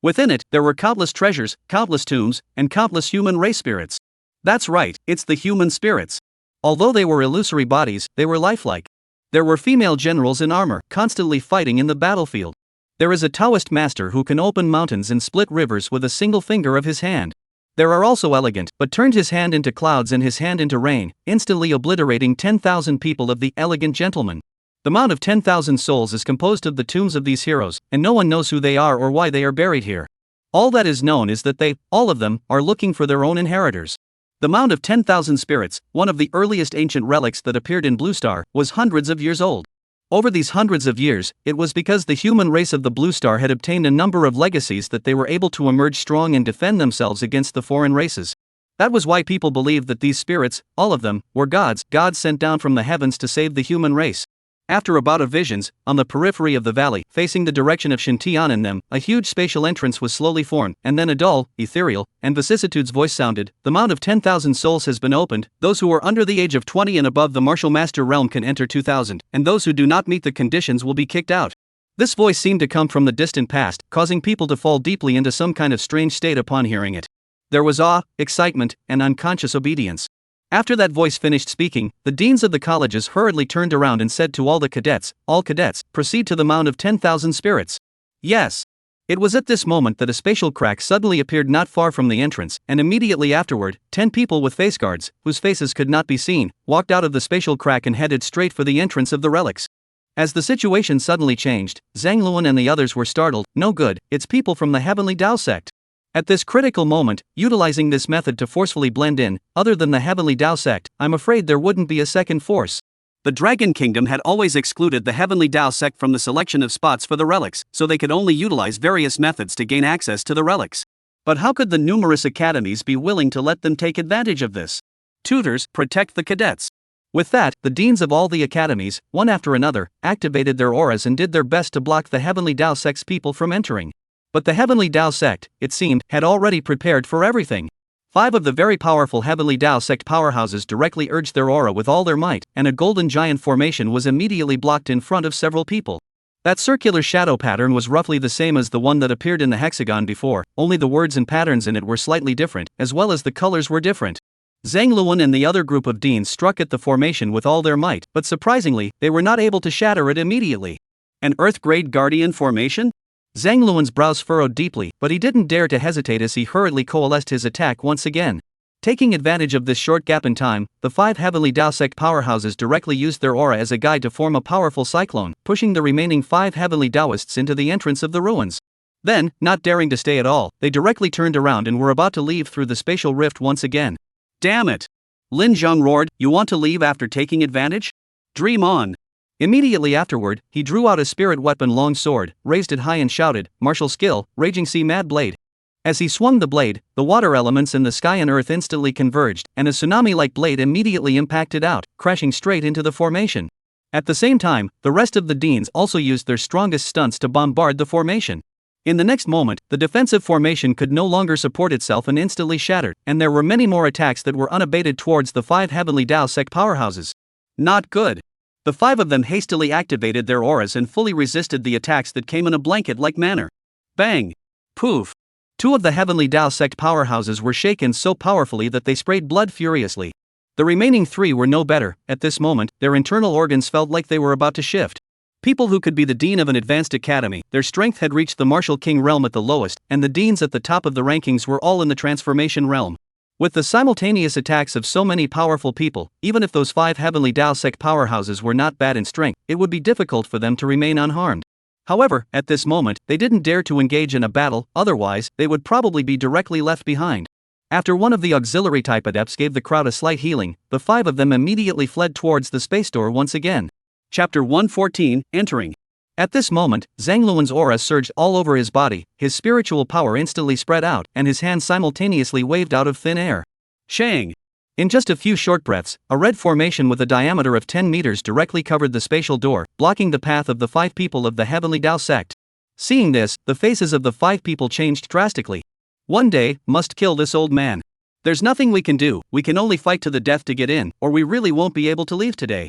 Within it, there were countless treasures, countless tombs, and countless human race spirits. That's right, it's the human spirits. Although they were illusory bodies, they were lifelike. There were female generals in armor, constantly fighting in the battlefield. There is a Taoist master who can open mountains and split rivers with a single finger of his hand. There are also elegant, but turned his hand into clouds and his hand into rain, instantly obliterating 10,000 people of the elegant gentleman. The Mount of 10,000 Souls is composed of the tombs of these heroes, and no one knows who they are or why they are buried here. All that is known is that they, all of them, are looking for their own inheritors. The Mound of 10,000 Spirits, one of the earliest ancient relics that appeared in Blue Star, was hundreds of years old. Over these hundreds of years, it was because the human race of the Blue Star had obtained a number of legacies that they were able to emerge strong and defend themselves against the foreign races. That was why people believed that these spirits, all of them, were gods sent down from the heavens to save the human race. After a bout of visions, on the periphery of the valley, facing the direction of Shen Tian and them, a huge spatial entrance was slowly formed, and then a dull, ethereal, and vicissitudes voice sounded, "The Mount of 10,000 Souls has been opened, those who are under the age of 20 and above the Martial Master realm can enter 2,000, and those who do not meet the conditions will be kicked out." This voice seemed to come from the distant past, causing people to fall deeply into some kind of strange state upon hearing it. There was awe, excitement, and unconscious obedience. After that voice finished speaking, the deans of the colleges hurriedly turned around and said to all cadets, proceed to the Mound of 10,000 Spirits. Yes. It was at this moment that a spatial crack suddenly appeared not far from the entrance, and immediately afterward, 10 people with face guards, whose faces could not be seen, walked out of the spatial crack and headed straight for the entrance of the relics. As the situation suddenly changed, Zhang Luan and the others were startled. No good, it's people from the Heavenly Tao sect. At this critical moment, utilizing this method to forcefully blend in, other than the Heavenly Tao sect, I'm afraid there wouldn't be a second force. The Dragon Kingdom had always excluded the Heavenly Tao sect from the selection of spots for the relics, so they could only utilize various methods to gain access to the relics. But how could the numerous academies be willing to let them take advantage of this? Tutors, protect the cadets. With that, the deans of all the academies, one after another, activated their auras and did their best to block the Heavenly Tao sect's people from entering. But the Heavenly Tao sect, it seemed, had already prepared for everything. 5 of the very powerful Heavenly Tao sect powerhouses directly urged their aura with all their might, and a golden giant formation was immediately blocked in front of several people. That circular shadow pattern was roughly the same as the one that appeared in the hexagon before, only the words and patterns in it were slightly different, as well as the colors were different. Zhang Luan and the other group of deans struck at the formation with all their might, but surprisingly, they were not able to shatter it immediately. An Earth-grade Guardian formation? Zhang Luan's brows furrowed deeply, but he didn't dare to hesitate as he hurriedly coalesced his attack once again. Taking advantage of this short gap in time, the 5 Heavenly Tao sect powerhouses directly used their aura as a guide to form a powerful cyclone, pushing the remaining 5 Heavenly Taoists into the entrance of the ruins. Then, not daring to stay at all, they directly turned around and were about to leave through the spatial rift once again. Damn it! Lin Zhang roared, "You want to leave after taking advantage? Dream on!" Immediately afterward, he drew out a spirit weapon long sword, raised it high and shouted, "Martial skill, raging sea mad blade." As he swung the blade, the water elements in the sky and earth instantly converged, and a tsunami-like blade immediately impacted out, crashing straight into the formation. At the same time, the rest of the deans also used their strongest stunts to bombard the formation. In the next moment, the defensive formation could no longer support itself and instantly shattered, and there were many more attacks that were unabated towards the 5 Heavenly Tao sect powerhouses. Not good. The 5 of them hastily activated their auras and fully resisted the attacks that came in a blanket-like manner. Bang! Poof! 2 of the Heavenly Tao sect powerhouses were shaken so powerfully that they sprayed blood furiously. The remaining 3 were no better. At this moment, their internal organs felt like they were about to shift. People who could be the dean of an advanced academy, their strength had reached the martial king realm at the lowest, and the deans at the top of the rankings were all in the transformation realm. With the simultaneous attacks of so many powerful people, even if those 5 Heavenly Tao sect powerhouses were not bad in strength, it would be difficult for them to remain unharmed. However, at this moment, they didn't dare to engage in a battle, otherwise, they would probably be directly left behind. After one of the auxiliary type adepts gave the crowd a slight healing, the 5 of them immediately fled towards the space door once again. Chapter 114, Entering. At this moment, Zhang Luan's aura surged all over his body, his spiritual power instantly spread out, and his hands simultaneously waved out of thin air. Shang! In just a few short breaths, a red formation with a diameter of 10 meters directly covered the spatial door, blocking the path of the 5 people of the Heavenly Tao sect. Seeing this, the faces of the 5 people changed drastically. One day, must kill this old man. There's nothing we can do, we can only fight to the death to get in, or we really won't be able to leave today.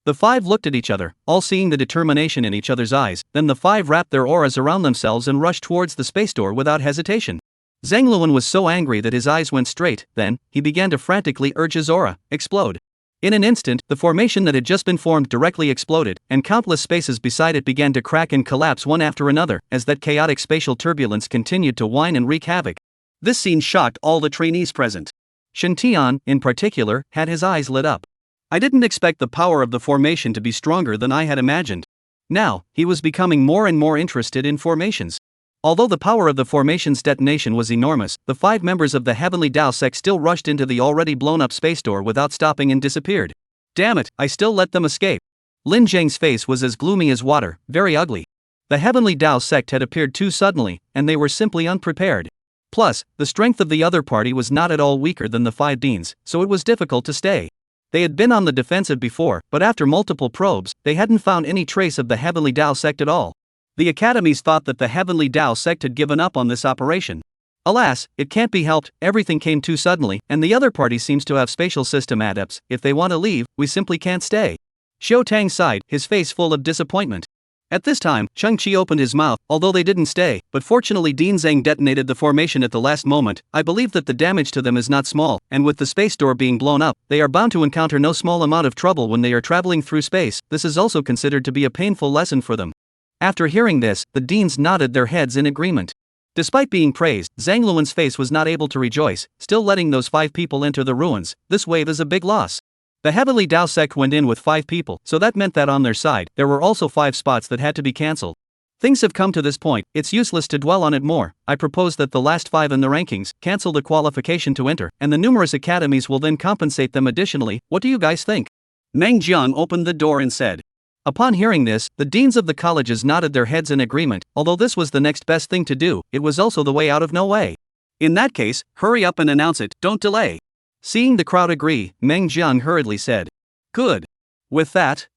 The 5 looked at each other, all seeing the determination in each other's eyes, then the 5 wrapped their auras around themselves and rushed towards the space door without hesitation. Zhang Luan was so angry that his eyes went straight, then, he began to frantically urge his aura, explode. In an instant, the formation that had just been formed directly exploded, and countless spaces beside it began to crack and collapse one after another, as that chaotic spatial turbulence continued to whine and wreak havoc. This scene shocked all the trainees present. Shen Tian, in particular, had his eyes lit up. I didn't expect the power of the formation to be stronger than I had imagined. Now, he was becoming more and more interested in formations. Although the power of the formation's detonation was enormous, the 5 members of the Heavenly Tao sect still rushed into the already blown-up space door without stopping and disappeared. Damn it, I still let them escape. Lin Zhang's face was as gloomy as water, very ugly. The Heavenly Tao sect had appeared too suddenly, and they were simply unprepared. Plus, the strength of the other party was not at all weaker than the 5 deans, so it was difficult to stay. They had been on the defensive before, but after multiple probes, they hadn't found any trace of the Heavenly Tao sect at all. The academies thought that the Heavenly Tao sect had given up on this operation. Alas, it can't be helped, everything came too suddenly, and the other party seems to have spatial system adepts. If they want to leave, we simply can't stay. Xiao Tang sighed, his face full of disappointment. At this time, Cheng Qi opened his mouth, although they didn't stay, but fortunately Dean Zhang detonated the formation at the last moment. I believe that the damage to them is not small, and with the space door being blown up, they are bound to encounter no small amount of trouble when they are traveling through space. This is also considered to be a painful lesson for them. After hearing this, the deans nodded their heads in agreement. Despite being praised, Zhang Luan's face was not able to rejoice, still letting those 5 people enter the ruins. This wave is a big loss. The Heavenly Tao sect went in with 5 people, so that meant that on their side, there were also 5 spots that had to be cancelled. Things have come to this point, it's useless to dwell on it more. I propose that the last 5 in the rankings cancel the qualification to enter, and the numerous academies will then compensate them additionally. What do you guys think? Meng Jiang opened the door and said. Upon hearing this, the deans of the colleges nodded their heads in agreement. Although this was the next best thing to do, it was also the way out of no way. In that case, hurry up and announce it, don't delay. Seeing the crowd agree, Meng Jiang hurriedly said. Good. With that,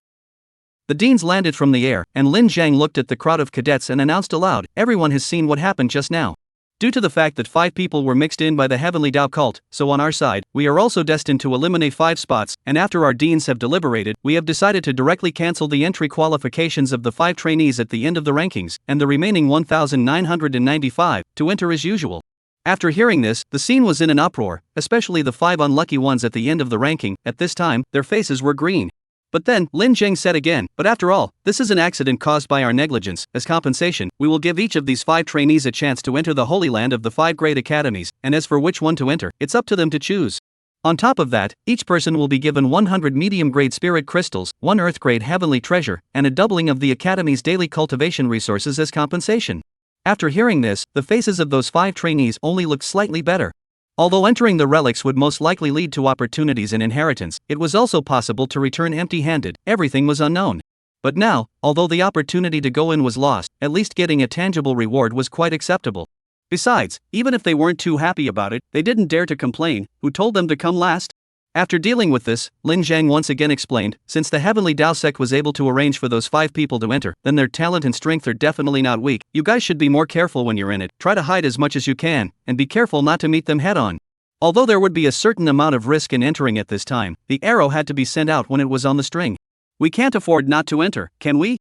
the deans landed from the air, and Lin Zhang looked at the crowd of cadets and announced aloud, everyone has seen what happened just now. due to the fact that 5 people were mixed in by the Heavenly Tao cult, so on our side, we are also destined to eliminate 5 spots, and after our deans have deliberated, we have decided to directly cancel the entry qualifications of the 5 trainees at the end of the rankings, and the remaining 1,995 to enter as usual. After hearing this, the scene was in an uproar, especially the 5 unlucky ones at the end of the ranking. At this time, their faces were green. But then, Lin Zheng said again, but after all, this is an accident caused by our negligence. As compensation, we will give each of these 5 trainees a chance to enter the Holy Land of the 5 great academies, and as for which one to enter, it's up to them to choose. On top of that, each person will be given 100 medium-grade spirit crystals, 1 earth-grade heavenly treasure, and a doubling of the academy's daily cultivation resources as compensation. After hearing this, the faces of those 5 trainees only looked slightly better. Although entering the relics would most likely lead to opportunities and inheritance, it was also possible to return empty-handed. Everything was unknown. But now, although the opportunity to go in was lost, at least getting a tangible reward was quite acceptable. Besides, even if they weren't too happy about it, they didn't dare to complain. Who told them to come last? After dealing with this, Lin Zhang once again explained, since the Heavenly Tao sect was able to arrange for those 5 people to enter, then their talent and strength are definitely not weak. You guys should be more careful when you're in it, try to hide as much as you can, and be careful not to meet them head on. Although there would be a certain amount of risk in entering at this time, the arrow had to be sent out when it was on the string. We can't afford not to enter, can we?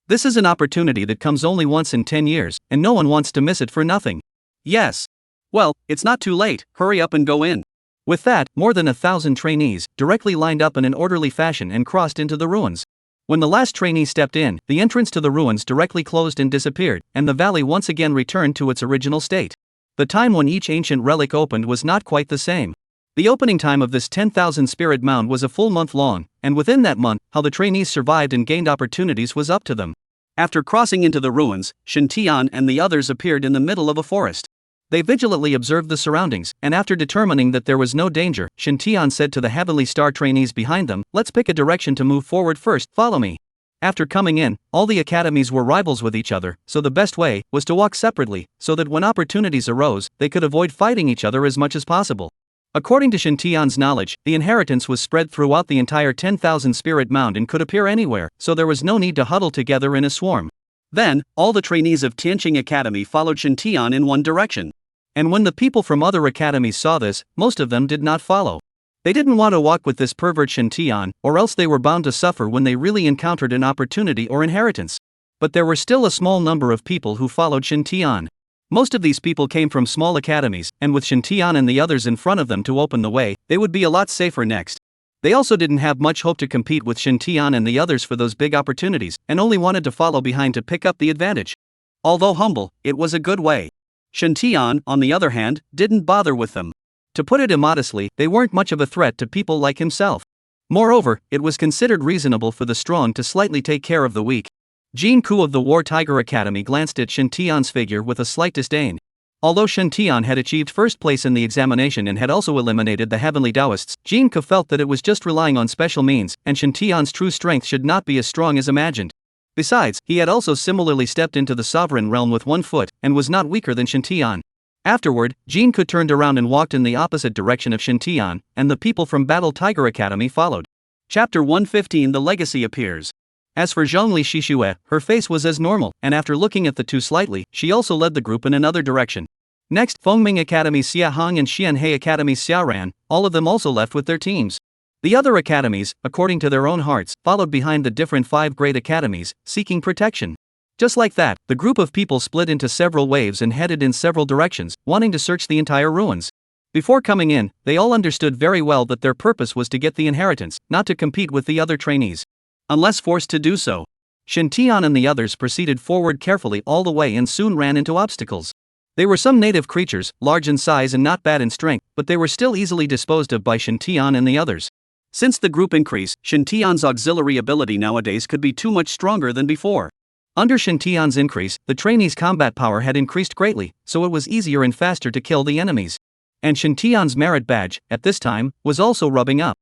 This is an opportunity that comes only once in 10 years, and no one wants to miss it for nothing. Yes. Well, it's not too late, hurry up and go in. With that, more than 1,000 trainees directly lined up in an orderly fashion and crossed into the ruins. When the last trainee stepped in, the entrance to the ruins directly closed and disappeared, and the valley once again returned to its original state. The time when each ancient relic opened was not quite the same. The opening time of this 10,000 spirit mound was a full month long, and within that month, how the trainees survived and gained opportunities was up to them. After crossing into the ruins, Shen Tian and the others appeared in the middle of a forest. They vigilantly observed the surroundings, and after determining that there was no danger, Shen Tian said to the Heavenly Star trainees behind them, let's pick a direction to move forward first, follow me. After coming in, all the academies were rivals with each other, so the best way was to walk separately, so that when opportunities arose, they could avoid fighting each other as much as possible. According to Shen Tian's knowledge, the inheritance was spread throughout the entire 10,000 spirit mound and could appear anywhere, so there was no need to huddle together in a swarm. Then, all the trainees of Tianqing Academy followed Shen Tian in one direction. And when the people from other academies saw this, most of them did not follow. They didn't want to walk with this pervert Shen Tian, or else they were bound to suffer when they really encountered an opportunity or inheritance. But there were still a small number of people who followed Shen Tian. Most of these people came from small academies, and with Shen Tian and the others in front of them to open the way, they would be a lot safer next. They also didn't have much hope to compete with Shen Tian and the others for those big opportunities, and only wanted to follow behind to pick up the advantage. Although humble, it was a good way. Shen Tian, on the other hand, didn't bother with them. To put it immodestly, they weren't much of a threat to people like himself. Moreover, it was considered reasonable for the strong to slightly take care of the weak. Jin Ku of the War Tiger Academy glanced at Shen Tian's figure with a slight disdain. Although Shen Tian had achieved first place in the examination and had also eliminated the Heavenly Taoists, Jin Ku felt that it was just relying on special means, and Shen Tian's true strength should not be as strong as imagined. Besides, he had also similarly stepped into the sovereign realm with 1 foot, and was not weaker than Shen Tian. Afterward, Jin Ku turned around and walked in the opposite direction of Shen Tian, and the people from Battle Tiger Academy followed. Chapter 115 The Legacy appears. As for Zhongli Shishue, her face was as normal, and after looking at the two slightly, she also led the group in another direction. Next, Fengming Academy Xia Hong and Xianhei Academy Xia Ran, all of them also left with their teams. The other academies, according to their own hearts, followed behind the different 5 great academies, seeking protection. Just like that, the group of people split into several waves and headed in several directions, wanting to search the entire ruins. Before coming in, they all understood very well that their purpose was to get the inheritance, not to compete with the other trainees. Unless forced to do so. Shen Tian and the others proceeded forward carefully all the way and soon ran into obstacles. They were some native creatures, large in size and not bad in strength, but they were still easily disposed of by Shen Tian and the others. Since the group increase, Shen Tian's auxiliary ability nowadays could be too much stronger than before. Under Shen Tian's increase, the trainees' combat power had increased greatly, so it was easier and faster to kill the enemies. And Shen Tian's merit badge, at this time, was also rubbing up.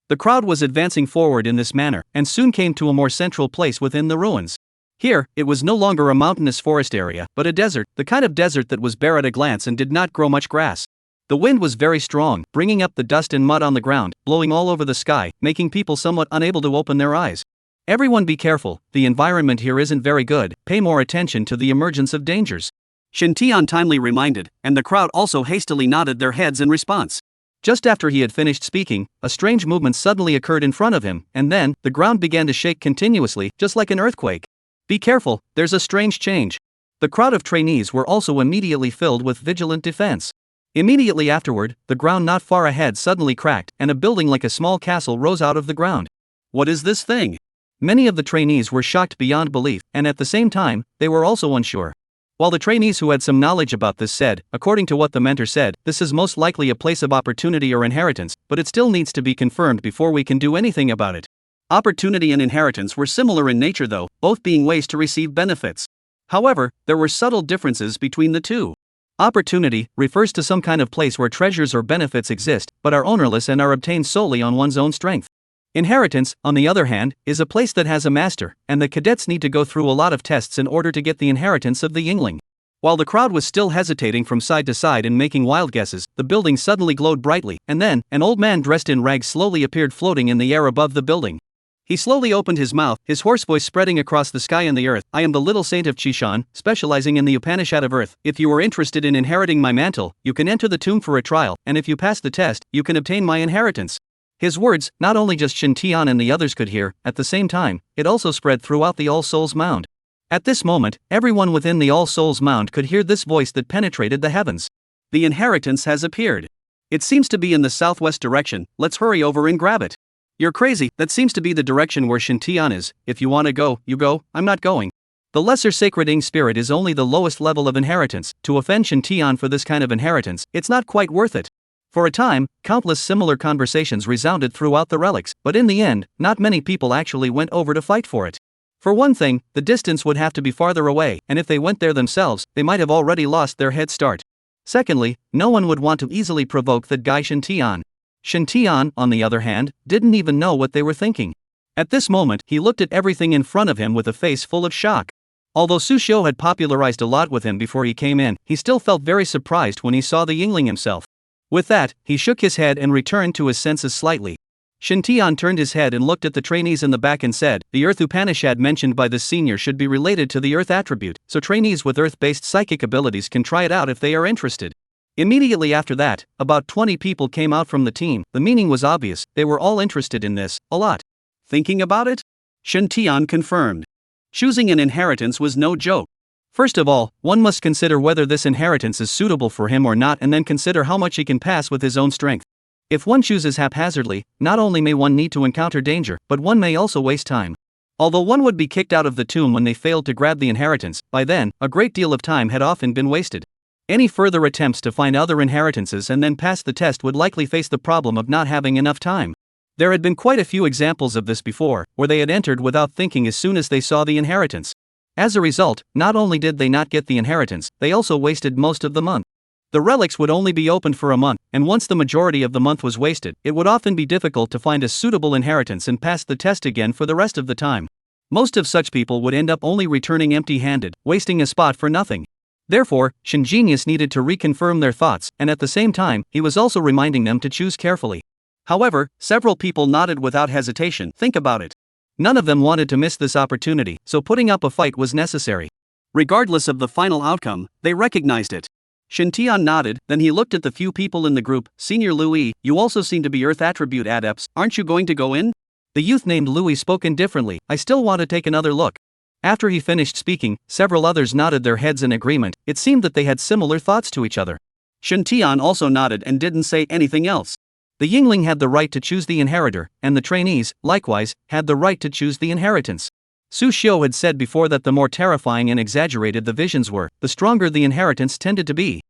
The crowd was advancing forward in this manner, and soon came to a more central place within the ruins. Here, it was no longer a mountainous forest area, but a desert, the kind of desert that was bare at a glance and did not grow much grass. The wind was very strong, bringing up the dust and mud on the ground, blowing all over the sky, making people somewhat unable to open their eyes. Everyone be careful, the environment here isn't very good, pay more attention to the emergence of dangers. Shin Tian timely reminded, and the crowd also hastily nodded their heads in response. Just after he had finished speaking, a strange movement suddenly occurred in front of him, and then, the ground began to shake continuously, just like an earthquake. Be careful, there's a strange change. The crowd of trainees were also immediately filled with vigilant defense. Immediately afterward, the ground not far ahead suddenly cracked, and a building like a small castle rose out of the ground. What is this thing? Many of the trainees were shocked beyond belief, and at the same time, they were also unsure. While the trainees who had some knowledge about this said, according to what the mentor said, this is most likely a place of opportunity or inheritance, but it still needs to be confirmed before we can do anything about it. Opportunity and inheritance were similar in nature though, both being ways to receive benefits. However, there were subtle differences between the two. Opportunity refers to some kind of place where treasures or benefits exist, but are ownerless and are obtained solely on one's own strength. Inheritance, on the other hand, is a place that has a master, and the cadets need to go through a lot of tests in order to get the inheritance of the Yingling. While the crowd was still hesitating from side to side and making wild guesses, the building suddenly glowed brightly, and then, an old man dressed in rags slowly appeared floating in the air above the building. He slowly opened his mouth, his hoarse voice spreading across the sky and the earth. I am the little saint of Chishan, specializing in the Upanishad of earth. If you are interested in inheriting my mantle, you can enter the tomb for a trial, and if you pass the test, you can obtain my inheritance. His words, not only just Shin Tian and the others could hear, at the same time, it also spread throughout the All Souls Mound. At this moment, everyone within the All Souls Mound could hear this voice that penetrated the heavens. The inheritance has appeared. It seems to be in the southwest direction, let's hurry over and grab it. You're crazy, that seems to be the direction where Shin Tian is. If you want to go, you go, I'm not going. The lesser sacred Ing spirit is only the lowest level of inheritance. To offend Shin Tian for this kind of inheritance, it's not quite worth it. For a time, countless similar conversations resounded throughout the relics, but in the end, not many people actually went over to fight for it. For one thing, the distance would have to be farther away, and if they went there themselves, they might have already lost their head start. Secondly, no one would want to easily provoke that guy Shin Tian. Shin Tian, on the other hand, didn't even know what they were thinking. At this moment, he looked at everything in front of him with a face full of shock. Although Su Xiu had popularized a lot with him before he came in, he still felt very surprised when he saw the Yingling himself. With that, he shook his head and returned to his senses slightly. Shin Tian turned his head and looked at the trainees in the back and said, the Earth Upanishad mentioned by this senior should be related to the Earth attribute, so trainees with Earth-based psychic abilities can try it out if they are interested. Immediately after that, about 20 people came out from the team. The meaning was obvious, they were all interested in this, a lot. Thinking about it? Shin Tian confirmed. Choosing an inheritance was no joke. First of all, one must consider whether this inheritance is suitable for him or not and then consider how much he can pass with his own strength. If one chooses haphazardly, not only may one need to encounter danger, but one may also waste time. Although one would be kicked out of the tomb when they failed to grab the inheritance, by then, a great deal of time had often been wasted. Any further attempts to find other inheritances and then pass the test would likely face the problem of not having enough time. There had been quite a few examples of this before, where they had entered without thinking as soon as they saw the inheritance. As a result, not only did they not get the inheritance, they also wasted most of the month. The relics would only be opened for a month, and once the majority of the month was wasted, it would often be difficult to find a suitable inheritance and pass the test again for the rest of the time. Most of such people would end up only returning empty-handed, wasting a spot for nothing. Therefore, Shin Genius needed to reconfirm their thoughts, and at the same time, he was also reminding them to choose carefully. However, several people nodded without hesitation. Think about it. None of them wanted to miss this opportunity, so putting up a fight was necessary. Regardless of the final outcome, they recognized it. Shin Tian nodded, then he looked at the few people in the group. Senior Louis, you also seem to be Earth attribute adepts, aren't you going to go in? The youth named Louis spoke indifferently. I still want to take another look. After he finished speaking, several others nodded their heads in agreement. It seemed that they had similar thoughts to each other. Shin Tian also nodded and didn't say anything else. The Yingling had the right to choose the inheritor, and the trainees, likewise, had the right to choose the inheritance. Su Xiu had said before that the more terrifying and exaggerated the visions were, the stronger the inheritance tended to be.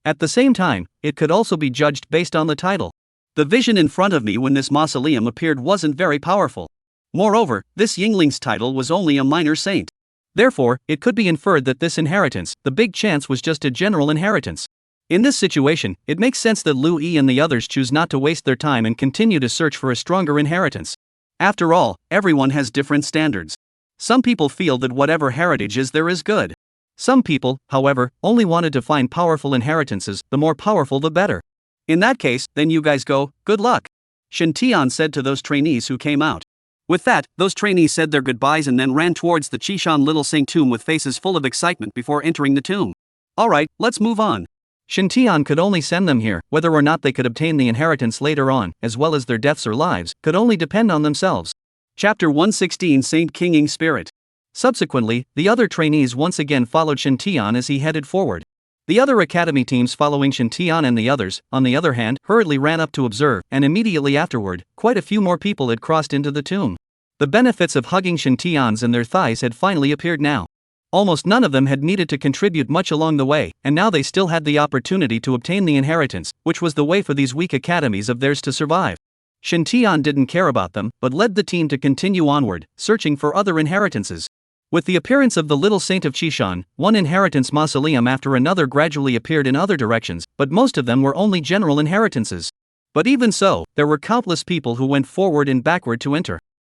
At the same time, it could also be judged based on the title. The vision in front of me when this mausoleum appeared wasn't very powerful. Moreover, this Yingling's title was only a minor saint. Therefore, it could be inferred that this inheritance, the big chance was just a general inheritance. In this situation, it makes sense that Lu Yi and the others choose not to waste their time and continue to search for a stronger inheritance. After all, everyone has different standards. Some people feel that whatever heritage is there is good. Some people, however, only wanted to find powerful inheritances, the more powerful the better. In that case, then you guys go, good luck. Shin Tian said to those trainees who came out. With that, those trainees said their goodbyes and then ran towards the Chishan Little Saint tomb with faces full of excitement before entering the tomb. Alright, let's move on. Shintian could only send them here. Whether or not they could obtain the inheritance later on, as well as their deaths or lives, could only depend on themselves. Chapter 116 Saint Kinging Spirit. Subsequently, the other trainees once again followed Shintian as he headed forward. The other academy teams following Shintian and the others, on the other hand, hurriedly ran up to observe, and immediately afterward, quite a few more people had crossed into the tomb. The benefits of hugging Shintians and their thighs had finally appeared now. Almost none of them had needed to contribute much along the way, and now they still had the opportunity to obtain the inheritance, which was the way for these weak academies of theirs to survive. Shintian didn't care about them, but led the team to continue onward, searching for other inheritances. With the appearance of the little saint of Chishan, one inheritance mausoleum after another gradually appeared in other directions, but most of them were only general inheritances. But even so, there were countless people who went forward and backward to enter.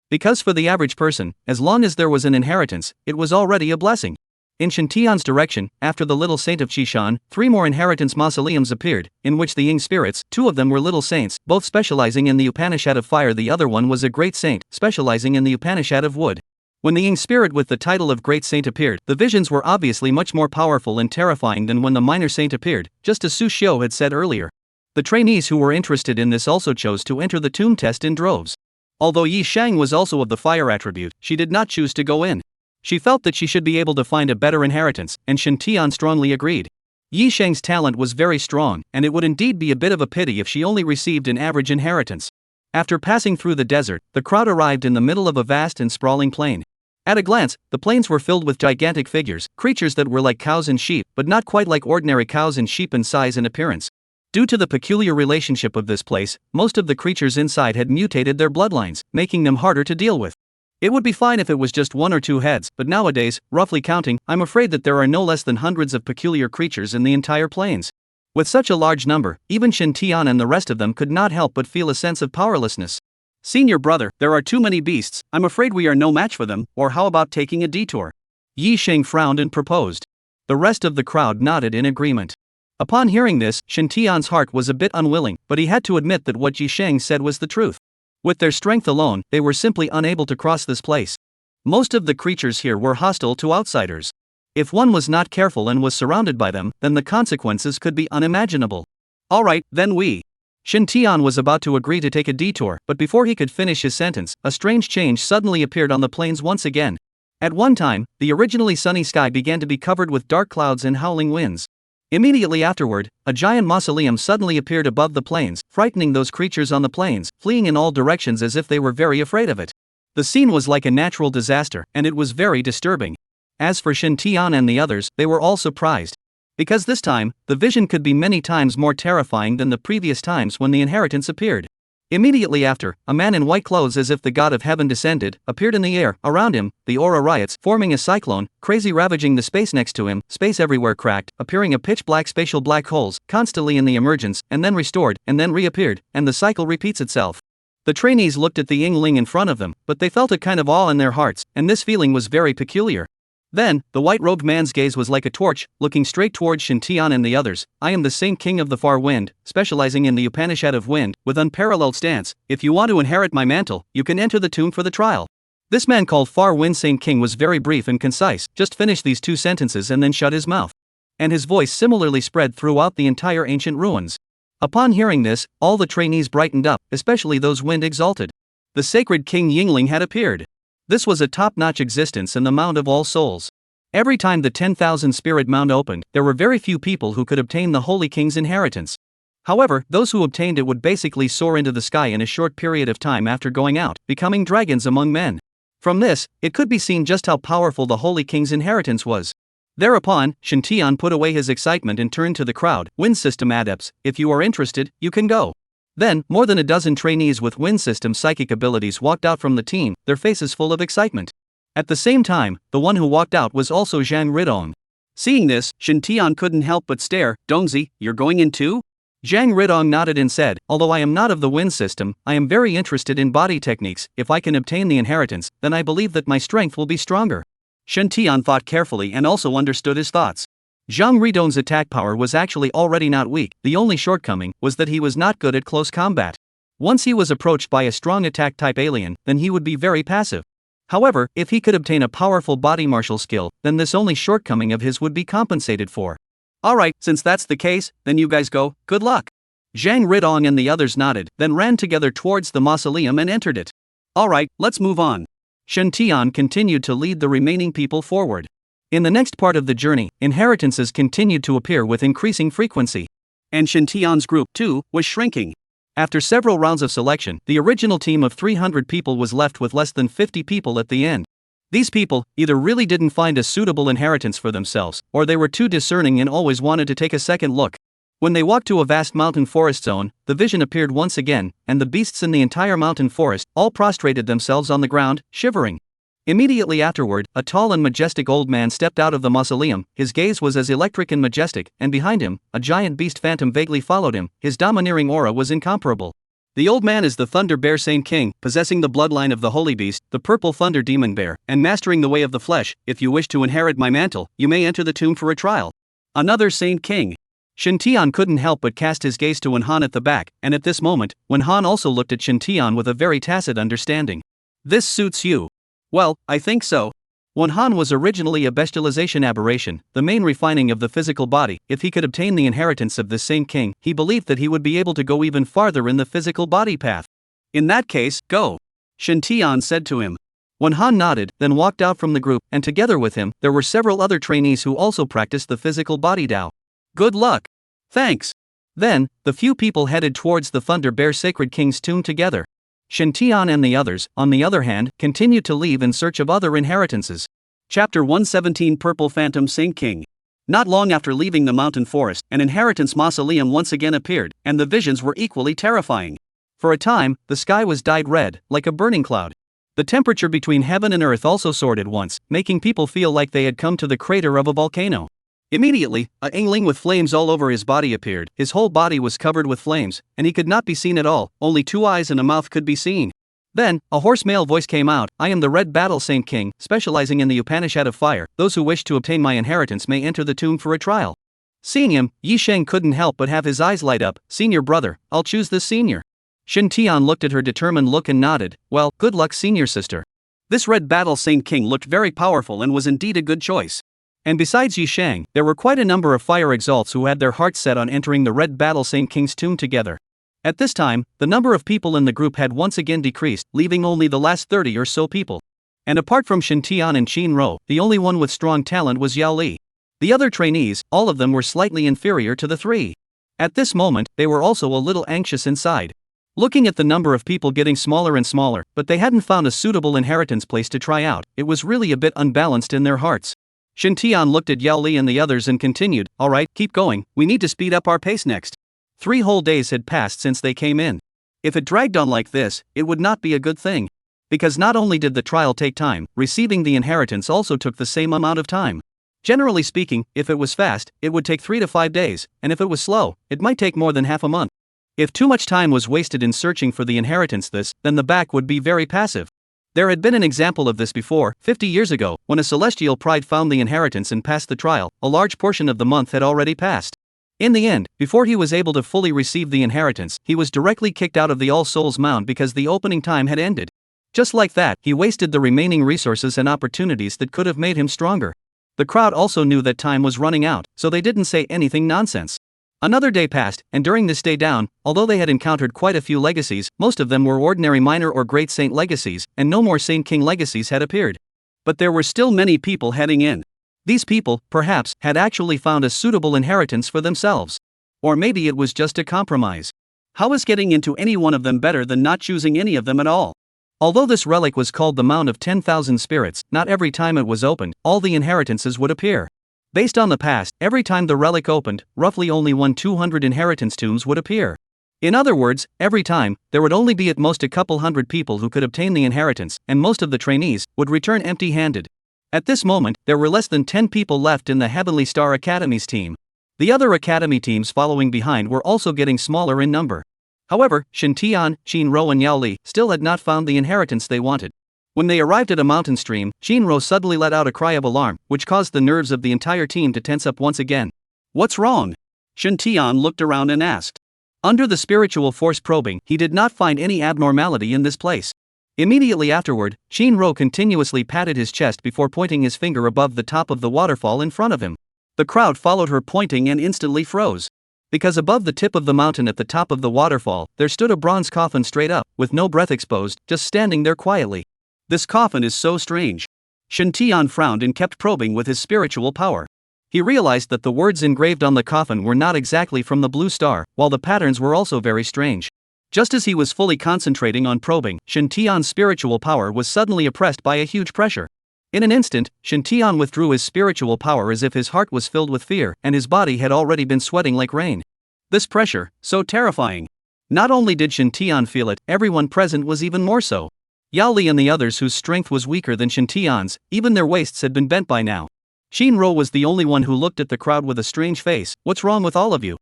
Because for the average person, as long as there was an inheritance, it was already a blessing. In Shintian's direction, after the little saint of Chishan, 3 more inheritance mausoleums appeared, in which the Ying spirits, 2 of them were little saints, both specializing in the Upanishad of fire. The other one was a great saint, specializing in the Upanishad of wood. When the Ying spirit with the title of Great Saint appeared, the visions were obviously much more powerful and terrifying than when the minor saint appeared, just as Su Xiu had said earlier. The trainees who were interested in this also chose to enter the tomb test in droves. Although Yi Shang was also of the fire attribute, she did not choose to go in. She felt that she should be able to find a better inheritance, and Shintian strongly agreed. Yi Shang's talent was very strong, and it would indeed be a bit of a pity if she only received an average inheritance. After passing through the desert, the crowd arrived in the middle of a vast and sprawling plain. At a glance, the plains were filled with gigantic figures, creatures that were like cows and sheep, but not quite like ordinary cows and sheep in size and appearance. Due to the peculiar relationship of this place, most of the creatures inside had mutated their bloodlines, making them harder to deal with. It would be fine if it was just 1 or 2 heads, but nowadays, roughly counting, I'm afraid that there are no less than hundreds of peculiar creatures in the entire plains. With such a large number, even Shintian and the rest of them could not help but feel a sense of powerlessness. Senior brother, there are too many beasts, I'm afraid we are no match for them, or how about taking a detour? Yi Sheng frowned and proposed. The rest of the crowd nodded in agreement. Upon hearing this, Shintian's heart was a bit unwilling, but he had to admit that what Yi Sheng said was the truth. With their strength alone, they were simply unable to cross this place. Most of the creatures here were hostile to outsiders. If one was not careful and was surrounded by them, then the consequences could be unimaginable. Alright, then we. Shintian was about to agree to take a detour, but before he could finish his sentence, a strange change suddenly appeared on the plains once again. At one time, the originally sunny sky began to be covered with dark clouds and howling winds. Immediately afterward, a giant mausoleum suddenly appeared above the plains, frightening those creatures on the plains, fleeing in all directions as if they were very afraid of it. The scene was like a natural disaster, and it was very disturbing. As for Shintian and the others, they were all surprised. Because this time, the vision could be many times more terrifying than the previous times when the inheritance appeared. Immediately after, a man in white clothes as if the god of heaven descended, appeared in the air. Around him, the aura riots, forming a cyclone, crazy ravaging the space next to him, space everywhere cracked, appearing a pitch-black spatial black holes, constantly in the emergence, and then restored, and then reappeared, and the cycle repeats itself. The trainees looked at the Yingling in front of them, but they felt a kind of awe in their hearts, and this feeling was very peculiar. Then, the white-robed man's gaze was like a torch, looking straight towards Shintian and the others. I am the Saint King of the Far Wind, specializing in the Upanishad of Wind, with unparalleled stance. If you want to inherit my mantle, you can enter the tomb for the trial. This man called Far Wind Saint King was very brief and concise, just finished these 2 sentences and then shut his mouth. And his voice similarly spread throughout the entire ancient ruins. Upon hearing this, all the trainees brightened up, especially those wind exalted. The sacred King Yingling had appeared. This was a top-notch existence in the Mount of All Souls. Every time the 10,000 spirit mount opened, there were very few people who could obtain the Holy King's inheritance. However, those who obtained it would basically soar into the sky in a short period of time after going out, becoming dragons among men. From this, it could be seen just how powerful the Holy King's inheritance was. Thereupon, Shintian put away his excitement and turned to the crowd. Wind system adepts, if you are interested, you can go. Then, more than a dozen trainees with wind system psychic abilities walked out from the team, their faces full of excitement. At the same time, the one who walked out was also Zhang Ridong. Seeing this, Shintian couldn't help but stare. Dongzi, you're going in too? Zhang Ridong nodded and said, although I am not of the wind system, I am very interested in body techniques. If I can obtain the inheritance, then I believe that my strength will be stronger. Shintian thought carefully and also understood his thoughts. Zhang Ridong's attack power was actually already not weak, the only shortcoming was that he was not good at close combat. Once he was approached by a strong attack-type alien, then he would be very passive. However, if he could obtain a powerful body martial skill, then this only shortcoming of his would be compensated for. Alright, since that's the case, then you guys go, good luck. Zhang Ridong and the others nodded, then ran together towards the mausoleum and entered it. Alright, let's move on. Shen Tian continued to lead the remaining people forward. In the next part of the journey, inheritances continued to appear with increasing frequency. And Shen Tian's group, too, was shrinking. After several rounds of selection, the original team of 300 people was left with less than 50 people at the end. These people either really didn't find a suitable inheritance for themselves, or they were too discerning and always wanted to take a second look. When they walked to a vast mountain forest zone, the vision appeared once again, and the beasts in the entire mountain forest all prostrated themselves on the ground, shivering. Immediately afterward, a tall and majestic old man stepped out of the mausoleum. His gaze was as electric and majestic, and behind him, a giant beast phantom vaguely followed him. His domineering aura was incomparable. The old man is the Thunder Bear Saint King, possessing the bloodline of the Holy Beast, the Purple Thunder Demon Bear, and mastering the way of the flesh. If you wish to inherit my mantle, you may enter the tomb for a trial. Another Saint King. Shen Tian couldn't help but cast his gaze to Wen Han at the back, and at this moment, Wen Han also looked at Shen Tian with a very tacit understanding. This suits you. Well, I think so. Wen Han was originally a bestialization aberration, the main refining of the physical body. If he could obtain the inheritance of this Saint King, he believed that he would be able to go even farther in the physical body path. In that case, go. Shen Tian said to him. Wen Han nodded, then walked out from the group, and together with him, there were several other trainees who also practiced the physical body Dao. Good luck. Thanks. Then, the few people headed towards the Thunder Bear Sacred King's tomb together. Shen Tian and the others, on the other hand, continued to leave in search of other inheritances. Chapter 117 Purple Phantom Saint King. Not long after leaving the mountain forest, an inheritance mausoleum once again appeared, and the visions were equally terrifying. For a time, the sky was dyed red, like a burning cloud. The temperature between heaven and earth also soared at once, making people feel like they had come to the crater of a volcano. Immediately, a Yingling with flames all over his body appeared. His whole body was covered with flames, and he could not be seen at all. Only 2 eyes and a mouth could be seen. Then, a hoarse male voice came out. I am the Red Battle Saint King, specializing in the Upanishad of fire. Those who wish to obtain my inheritance may enter the tomb for a trial. Seeing him, Yi Sheng couldn't help but have his eyes light up. Senior brother, I'll choose this senior. Shen Tian looked at her determined look and nodded. Well, good luck senior sister. This Red Battle Saint King looked very powerful and was indeed a good choice. And besides Yi Sheng, there were quite a number of fire exalts who had their hearts set on entering the Red Battle Saint King's tomb together. At this time, the number of people in the group had once again decreased, leaving only the last 30 or so people. And apart from Shen Tian and Qin Rou, the only one with strong talent was Yao Li. The other trainees, all of them were slightly inferior to the three. At this moment, they were also a little anxious inside. Looking at the number of people getting smaller and smaller, but they hadn't found a suitable inheritance place to try out, it was really a bit unbalanced in their hearts. Shen Tian looked at Yao Li and the others and continued, alright, keep going, we need to speed up our pace next. 3 whole days had passed since they came in. If it dragged on like this, it would not be a good thing. Because not only did the trial take time, receiving the inheritance also took the same amount of time. Generally speaking, if it was fast, it would take 3 to 5 days, and if it was slow, it might take more than half a month. If too much time was wasted in searching for the inheritance then the back would be very passive. There had been an example of this before, 50 years ago, when a celestial pride found the inheritance and passed the trial. A large portion of the month had already passed. In the end, before he was able to fully receive the inheritance, he was directly kicked out of the All Souls Mound because the opening time had ended. Just like that, he wasted the remaining resources and opportunities that could have made him stronger. The crowd also knew that time was running out, so they didn't say anything nonsense. Another day passed, and during this day down, although they had encountered quite a few legacies, most of them were ordinary minor or great saint legacies, and no more Saint King legacies had appeared. But there were still many people heading in. These people, perhaps, had actually found a suitable inheritance for themselves. Or maybe it was just a compromise. How was getting into any one of them better than not choosing any of them at all? Although this relic was called the Mound of 10,000 Spirits, not every time it was opened, all the inheritances would appear. Based on the past, every time the relic opened, roughly only 200 inheritance tombs would appear. In other words, every time, there would only be at most a couple hundred people who could obtain the inheritance, and most of the trainees would return empty-handed. At this moment, there were less than 10 people left in the Heavenly Star Academy's team. The other academy teams following behind were also getting smaller in number. However, Shen Tian, Qin Rou and Yao Li still had not found the inheritance they wanted. When they arrived at a mountain stream, Qin Rou suddenly let out a cry of alarm, which caused the nerves of the entire team to tense up once again. What's wrong? Shen Tian looked around and asked. Under the spiritual force probing, he did not find any abnormality in this place. Immediately afterward, Qin Rou continuously patted his chest before pointing his finger above the top of the waterfall in front of him. The crowd followed her, pointing, and instantly froze. Because above the tip of the mountain at the top of the waterfall, there stood a bronze coffin straight up, with no breath exposed, just standing there quietly. This coffin is so strange. Shen Tian frowned and kept probing with his spiritual power. He realized that the words engraved on the coffin were not exactly from the blue star, while the patterns were also very strange. Just as he was fully concentrating on probing, Shen Tian's spiritual power was suddenly oppressed by a huge pressure. In an instant, Shen Tian withdrew his spiritual power as if his heart was filled with fear and his body had already been sweating like rain. This pressure, so terrifying. Not only did Shen Tian feel it, everyone present was even more so. Yao Li and the others, whose strength was weaker than Shen Tian's, even their waists had been bent by now. Shinro was the only one who looked at the crowd with a strange face. What's wrong with all of you?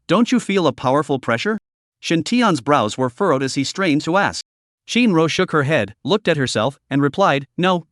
Don't you feel a powerful pressure? Shen Tian's brows were furrowed as he strained to ask. Shinro shook her head, looked at herself, and replied, No.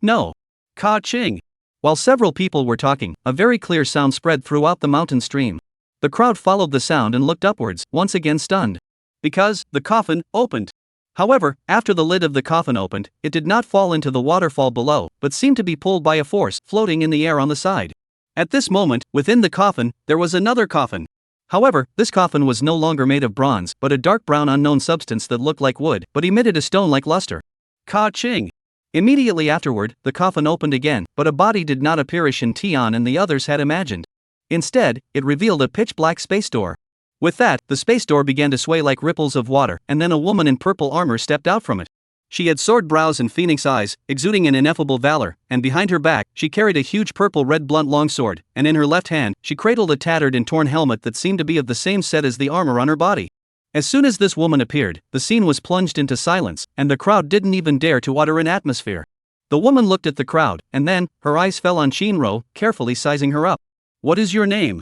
Ka Ching. While several people were talking, a very clear sound spread throughout the mountain stream. The crowd followed the sound and looked upwards, once again stunned. Because the coffin opened. However, after the lid of the coffin opened, it did not fall into the waterfall below, but seemed to be pulled by a force, floating in the air on the side. At this moment, within the coffin, there was another coffin. However, this coffin was no longer made of bronze, but a dark brown unknown substance that looked like wood, but emitted a stone-like luster. Ka Ching. Immediately afterward, the coffin opened again, but a body did not appear as Shen Tian and the others had imagined. Instead, it revealed a pitch-black space door. With that, the space door began to sway like ripples of water, and then a woman in purple armor stepped out from it. She had sword brows and phoenix eyes, exuding an ineffable valor, and behind her back, she carried a huge purple-red blunt longsword, and in her left hand, she cradled a tattered and torn helmet that seemed to be of the same set as the armor on her body. As soon as this woman appeared, the scene was plunged into silence, and the crowd didn't even dare to utter an atmosphere. The woman looked at the crowd, and then, her eyes fell on Shinro, carefully sizing her up. What is your name?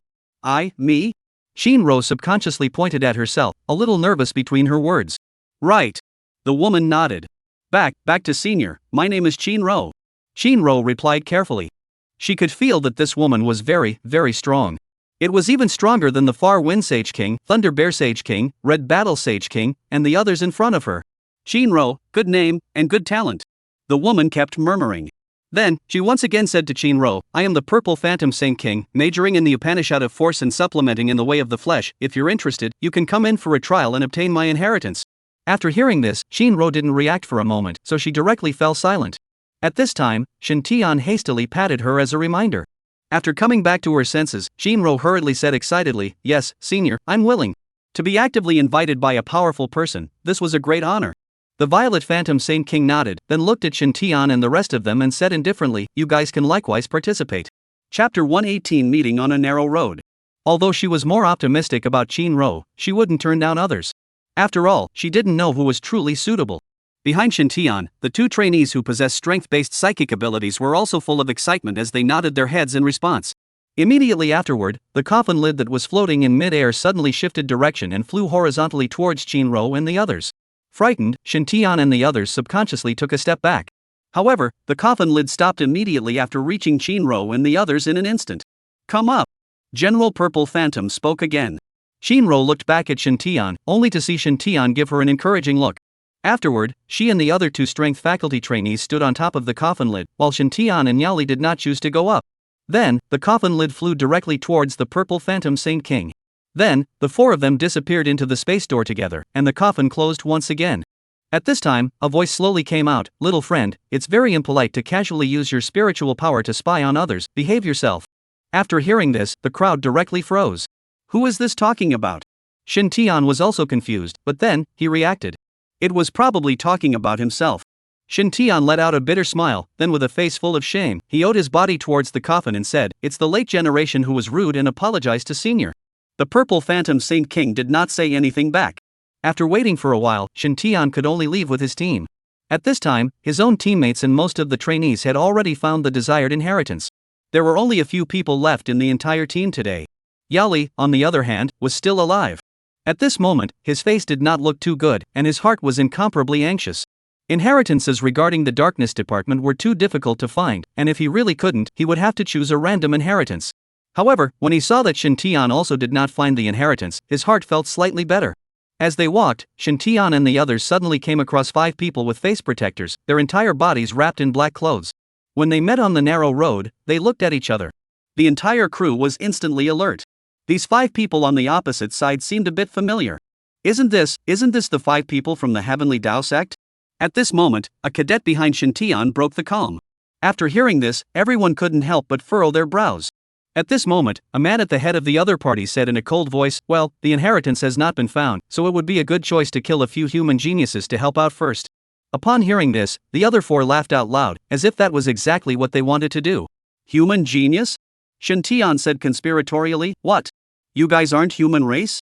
Me? Shinro subconsciously pointed at herself, a little nervous between her words. Right. The woman nodded. Back to senior, my name is Shinro. Shinro replied carefully. She could feel that this woman was very, very strong. It was even stronger than the Far Wind Sage King, Thunder Bear Sage King, Red Battle Sage King, and the others in front of her. Shinro, good name, and good talent. The woman kept murmuring. Then, she once again said to Shinro, I am the Purple Phantom Saint King, majoring in the Upanishad of force and supplementing in the way of the flesh. If you're interested, you can come in for a trial and obtain my inheritance. After hearing this, Shinro didn't react for a moment, so she directly fell silent. At this time, Shen Tian hastily patted her as a reminder. After coming back to her senses, Shinro hurriedly said excitedly, Yes, senior, I'm willing. To be actively invited by a powerful person, this was a great honor. The Violet Phantom Saint King nodded, then looked at Shen Tian and the rest of them and said indifferently, You guys can likewise participate. Chapter 118 Meeting on a Narrow Road. Although she was more optimistic about Shinro, she wouldn't turn down others. After all, she didn't know who was truly suitable. Behind Shen Tian, the two trainees who possessed strength-based psychic abilities were also full of excitement as they nodded their heads in response. Immediately afterward, the coffin lid that was floating in mid-air suddenly shifted direction and flew horizontally towards Shinro and the others. Frightened, Shen Tian and the others subconsciously took a step back. However, the coffin lid stopped immediately after reaching Shinro and the others in an instant. Come up. General Purple Phantom spoke again. Shinro looked back at Shen Tian, only to see Shen Tian give her an encouraging look. Afterward, she and the other two strength faculty trainees stood on top of the coffin lid, while Shen Tian and Yao Li did not choose to go up. Then, the coffin lid flew directly towards the Purple Phantom Saint King. Then, the four of them disappeared into the space door together, and the coffin closed once again. At this time, a voice slowly came out, Little friend, it's very impolite to casually use your spiritual power to spy on others, behave yourself. After hearing this, the crowd directly froze. Who is this talking about? Shen Tian was also confused, but then, he reacted. It was probably talking about himself. Shen Tian let out a bitter smile, then with a face full of shame, he owed his body towards the coffin and said, It's the late generation who was rude and apologized to senior. The Purple Phantom Saint King did not say anything back. After waiting for a while, Shen Tian could only leave with his team. At this time, his own teammates and most of the trainees had already found the desired inheritance. There were only a few people left in the entire team today. Yao Li, on the other hand, was still alive. At this moment, his face did not look too good, and his heart was incomparably anxious. Inheritances regarding the darkness department were too difficult to find, and if he really couldn't, he would have to choose a random inheritance. However, when he saw that Shen Tian also did not find the inheritance, his heart felt slightly better. As they walked, Shen Tian and the others suddenly came across 5 people with face protectors, their entire bodies wrapped in black clothes. When they met on the narrow road, they looked at each other. The entire crew was instantly alert. These 5 people on the opposite side seemed a bit familiar. Isn't this the 5 people from the Heavenly Tao sect? At this moment, a cadet behind Shintian broke the calm. After hearing this, everyone couldn't help but furrow their brows. At this moment, a man at the head of the other party said in a cold voice, "Well, the inheritance has not been found, so it would be a good choice to kill a few human geniuses to help out first." Upon hearing this, the other 4 laughed out loud, as if that was exactly what they wanted to do. Human genius? Shintian said conspiratorially, "What? You guys aren't human race?"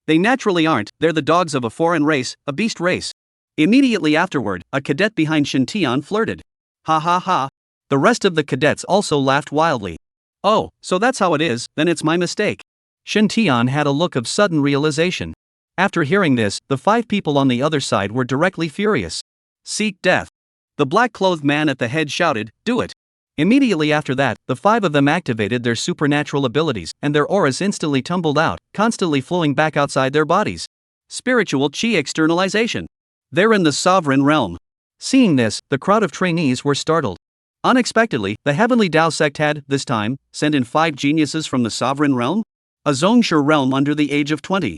They naturally aren't, they're the dogs of a foreign race, a beast race. Immediately afterward, a cadet behind Shintian flirted. Ha ha ha. The rest of the cadets also laughed wildly. Oh, so that's how it is, then it's my mistake. Shintian had a look of sudden realization. After hearing this, the 5 people on the other side were directly furious. Seek death. The black-clothed man at the head shouted, "Do it." Immediately after that, the 5 of them activated their supernatural abilities, and their auras instantly tumbled out, constantly flowing back outside their bodies. Spiritual chi externalization. They're in the sovereign realm. Seeing this, the crowd of trainees were startled. Unexpectedly, the Heavenly Tao sect had, this time, sent in 5 geniuses from the sovereign realm? A Zhongshe realm under the age of 20.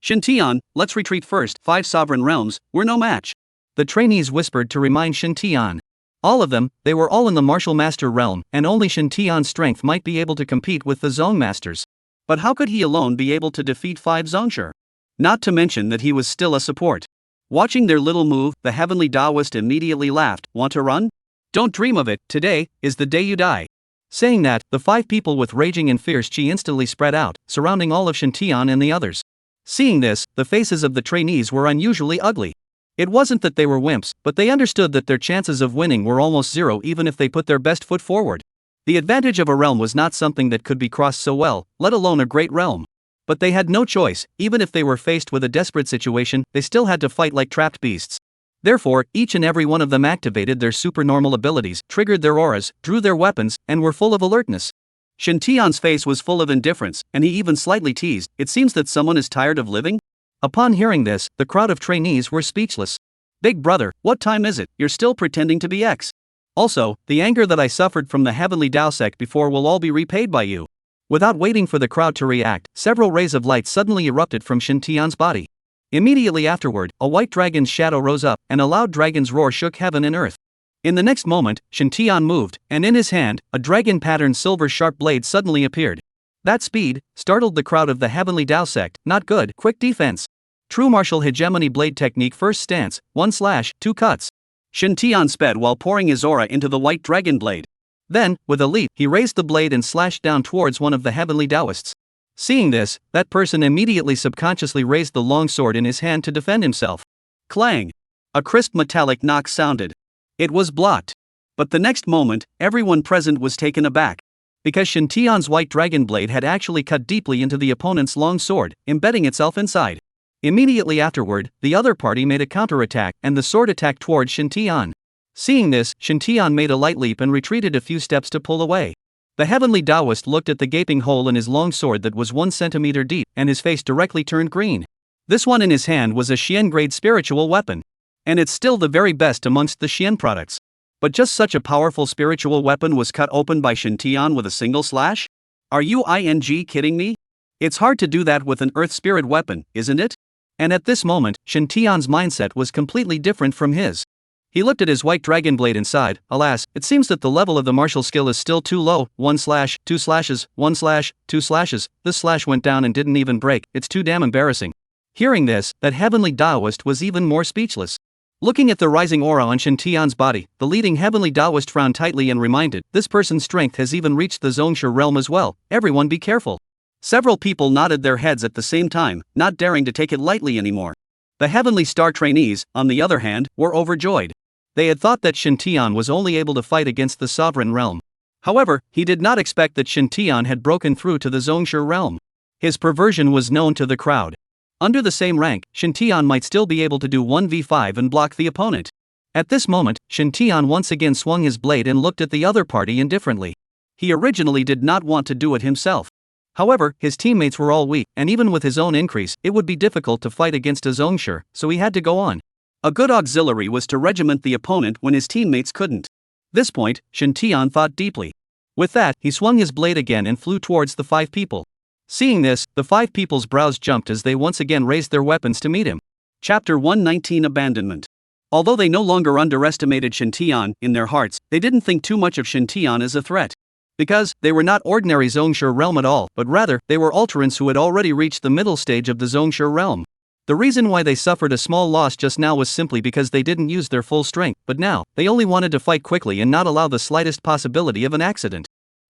Shintian, let's retreat first, 5 sovereign realms, we're no match. The trainees whispered to remind Shintian. All of them, they were all in the martial master realm, and only Shintian's strength might be able to compete with the Zone masters. But how could he alone be able to defeat 5 Zhongshe? Not to mention that he was still a support. Watching their little move, the Heavenly Taoist immediately laughed. Want to run? Don't dream of it, today is the day you die. Saying that, the 5 people with raging and fierce chi instantly spread out, surrounding all of Shintian and the others. Seeing this, the faces of the trainees were unusually ugly. It wasn't that they were wimps, but they understood that their chances of winning were almost zero even if they put their best foot forward. The advantage of a realm was not something that could be crossed so well, let alone a great realm. But they had no choice, even if they were faced with a desperate situation, they still had to fight like trapped beasts. Therefore, each and every one of them activated their supernormal abilities, triggered their auras, drew their weapons, and were full of alertness. Shintian's face was full of indifference, and he even slightly teased, "It seems that someone is tired of living?" Upon hearing this, the crowd of trainees were speechless. "Big brother, what time is it? You're still pretending to be X. Also, the anger that I suffered from the Heavenly Tao sect before will all be repaid by you." Without waiting for the crowd to react, several rays of light suddenly erupted from Shintian's body. Immediately afterward, a white dragon's shadow rose up, and a loud dragon's roar shook heaven and earth. In the next moment, Shintian moved, and in his hand, a dragon-patterned silver sharp blade suddenly appeared. That speed startled the crowd of the Heavenly Tao sect. Not good. Quick defense. True martial hegemony blade technique. First stance, 1 slash, 2 cuts. Shintian sped while pouring his aura into the white dragon blade. Then, with a leap, he raised the blade and slashed down towards one of the Heavenly Taoists. Seeing this, that person immediately subconsciously raised the long sword in his hand to defend himself. Clang! A crisp metallic knock sounded. It was blocked. But the next moment, everyone present was taken aback. Because Shintian's white dragon blade had actually cut deeply into the opponent's long sword, embedding itself inside. Immediately afterward, the other party made a counterattack, and the sword attacked towards Shintian. Seeing this, Shintian made a light leap and retreated a few steps to pull away. The Heavenly Taoist looked at the gaping hole in his long sword that was 1 centimeter deep, and his face directly turned green. This one in his hand was a Xian-grade spiritual weapon. And it's still the very best amongst the Xian products. But just such a powerful spiritual weapon was cut open by Shintian with a single slash? Are you kidding me? It's hard to do that with an earth spirit weapon, isn't it? And at this moment, Shintian's mindset was completely different from his. He looked at his white dragon blade inside. Alas, it seems that the level of the martial skill is still too low. 1 slash, 2 slashes, 1 slash, 2 slashes. This slash went down and didn't even break. It's too damn embarrassing. Hearing this, that Heavenly Taoist was even more speechless. Looking at the rising aura on Shintian's body, the leading Heavenly Taoist frowned tightly and reminded, "This person's strength has even reached the Zhongshe realm as well. Everyone be careful." Several people nodded their heads at the same time, not daring to take it lightly anymore. The Heavenly Star trainees, on the other hand, were overjoyed. They had thought that Shintian was only able to fight against the sovereign realm. However, he did not expect that Shintian had broken through to the Zhongshe realm. His perversion was known to the crowd. Under the same rank, Shintian might still be able to do 1v5 and block the opponent. At this moment, Shintian once again swung his blade and looked at the other party indifferently. He originally did not want to do it himself. However, his teammates were all weak, and even with his own increase, it would be difficult to fight against a Zhongshe, so he had to go on. A good auxiliary was to regiment the opponent when his teammates couldn't. This point, Shintian thought deeply. With that, he swung his blade again and flew towards the 5 people. Seeing this, the 5 people's brows jumped as they once again raised their weapons to meet him. Chapter 119 Abandonment. Although they no longer underestimated Shintian in their hearts, they didn't think too much of Shintian as a threat. Because they were not ordinary Zhongshe realm at all, but rather, they were Ultrans who had already reached the middle stage of the Zhongshe realm. The reason why they suffered a small loss just now was simply because they didn't use their full strength, but now, they only wanted to fight quickly and not allow the slightest possibility of an accident.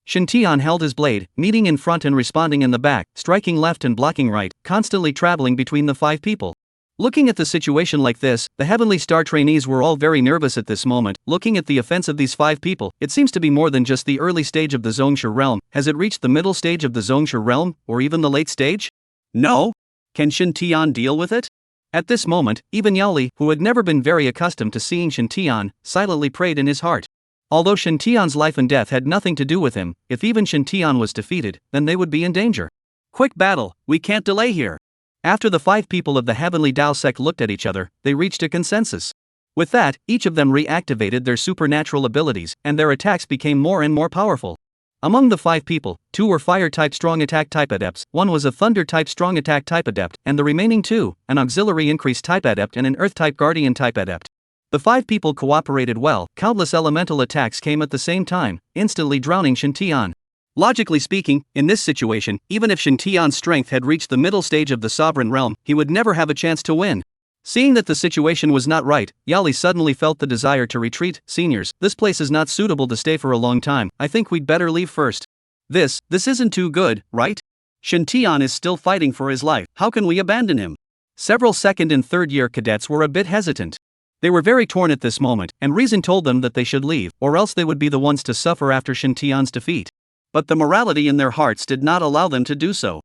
Shintian held his blade, meeting in front and responding in the back, striking left and blocking right, constantly traveling between the 5 people. Looking at the situation like this, the Heavenly Star trainees were all very nervous at this moment. Looking at the offense of these 5 people, it seems to be more than just the early stage of the Zhongshe realm. Has it reached the middle stage of the Zhongshe realm, or even the late stage? No? Can Shintian deal with it? At this moment, even Yaoli, who had never been very accustomed to seeing Shintian, silently prayed in his heart. Although Shintian's life and death had nothing to do with him, if even Shintian was defeated, then they would be in danger. Quick battle, we can't delay here. After the 5 people of the Heavenly Dao sect looked at each other, they reached a consensus. With that, each of them reactivated their supernatural abilities, and their attacks became more and more powerful. Among the 5 people, 2 were Fire-type Strong Attack type adepts, 1 was a Thunder-type Strong Attack type adept, and the remaining 2, an Auxiliary Increase type adept and an Earth-type Guardian type adept. The 5 people cooperated well. Countless elemental attacks came at the same time, instantly drowning Shintian. Logically speaking, in this situation, even if Shintian's strength had reached the middle stage of the Sovereign Realm, he would never have a chance to win. Seeing that the situation was not right, Yaoli suddenly felt the desire to retreat. Seniors, this place is not suitable to stay for a long time. I think we'd better leave first. This isn't too good, right? Shintian is still fighting for his life. How can we abandon him? Several second and third year cadets were a bit hesitant. They were very torn at this moment, and reason told them that they should leave, or else they would be the ones to suffer after Shintian's defeat. But the morality in their hearts did not allow them to do so.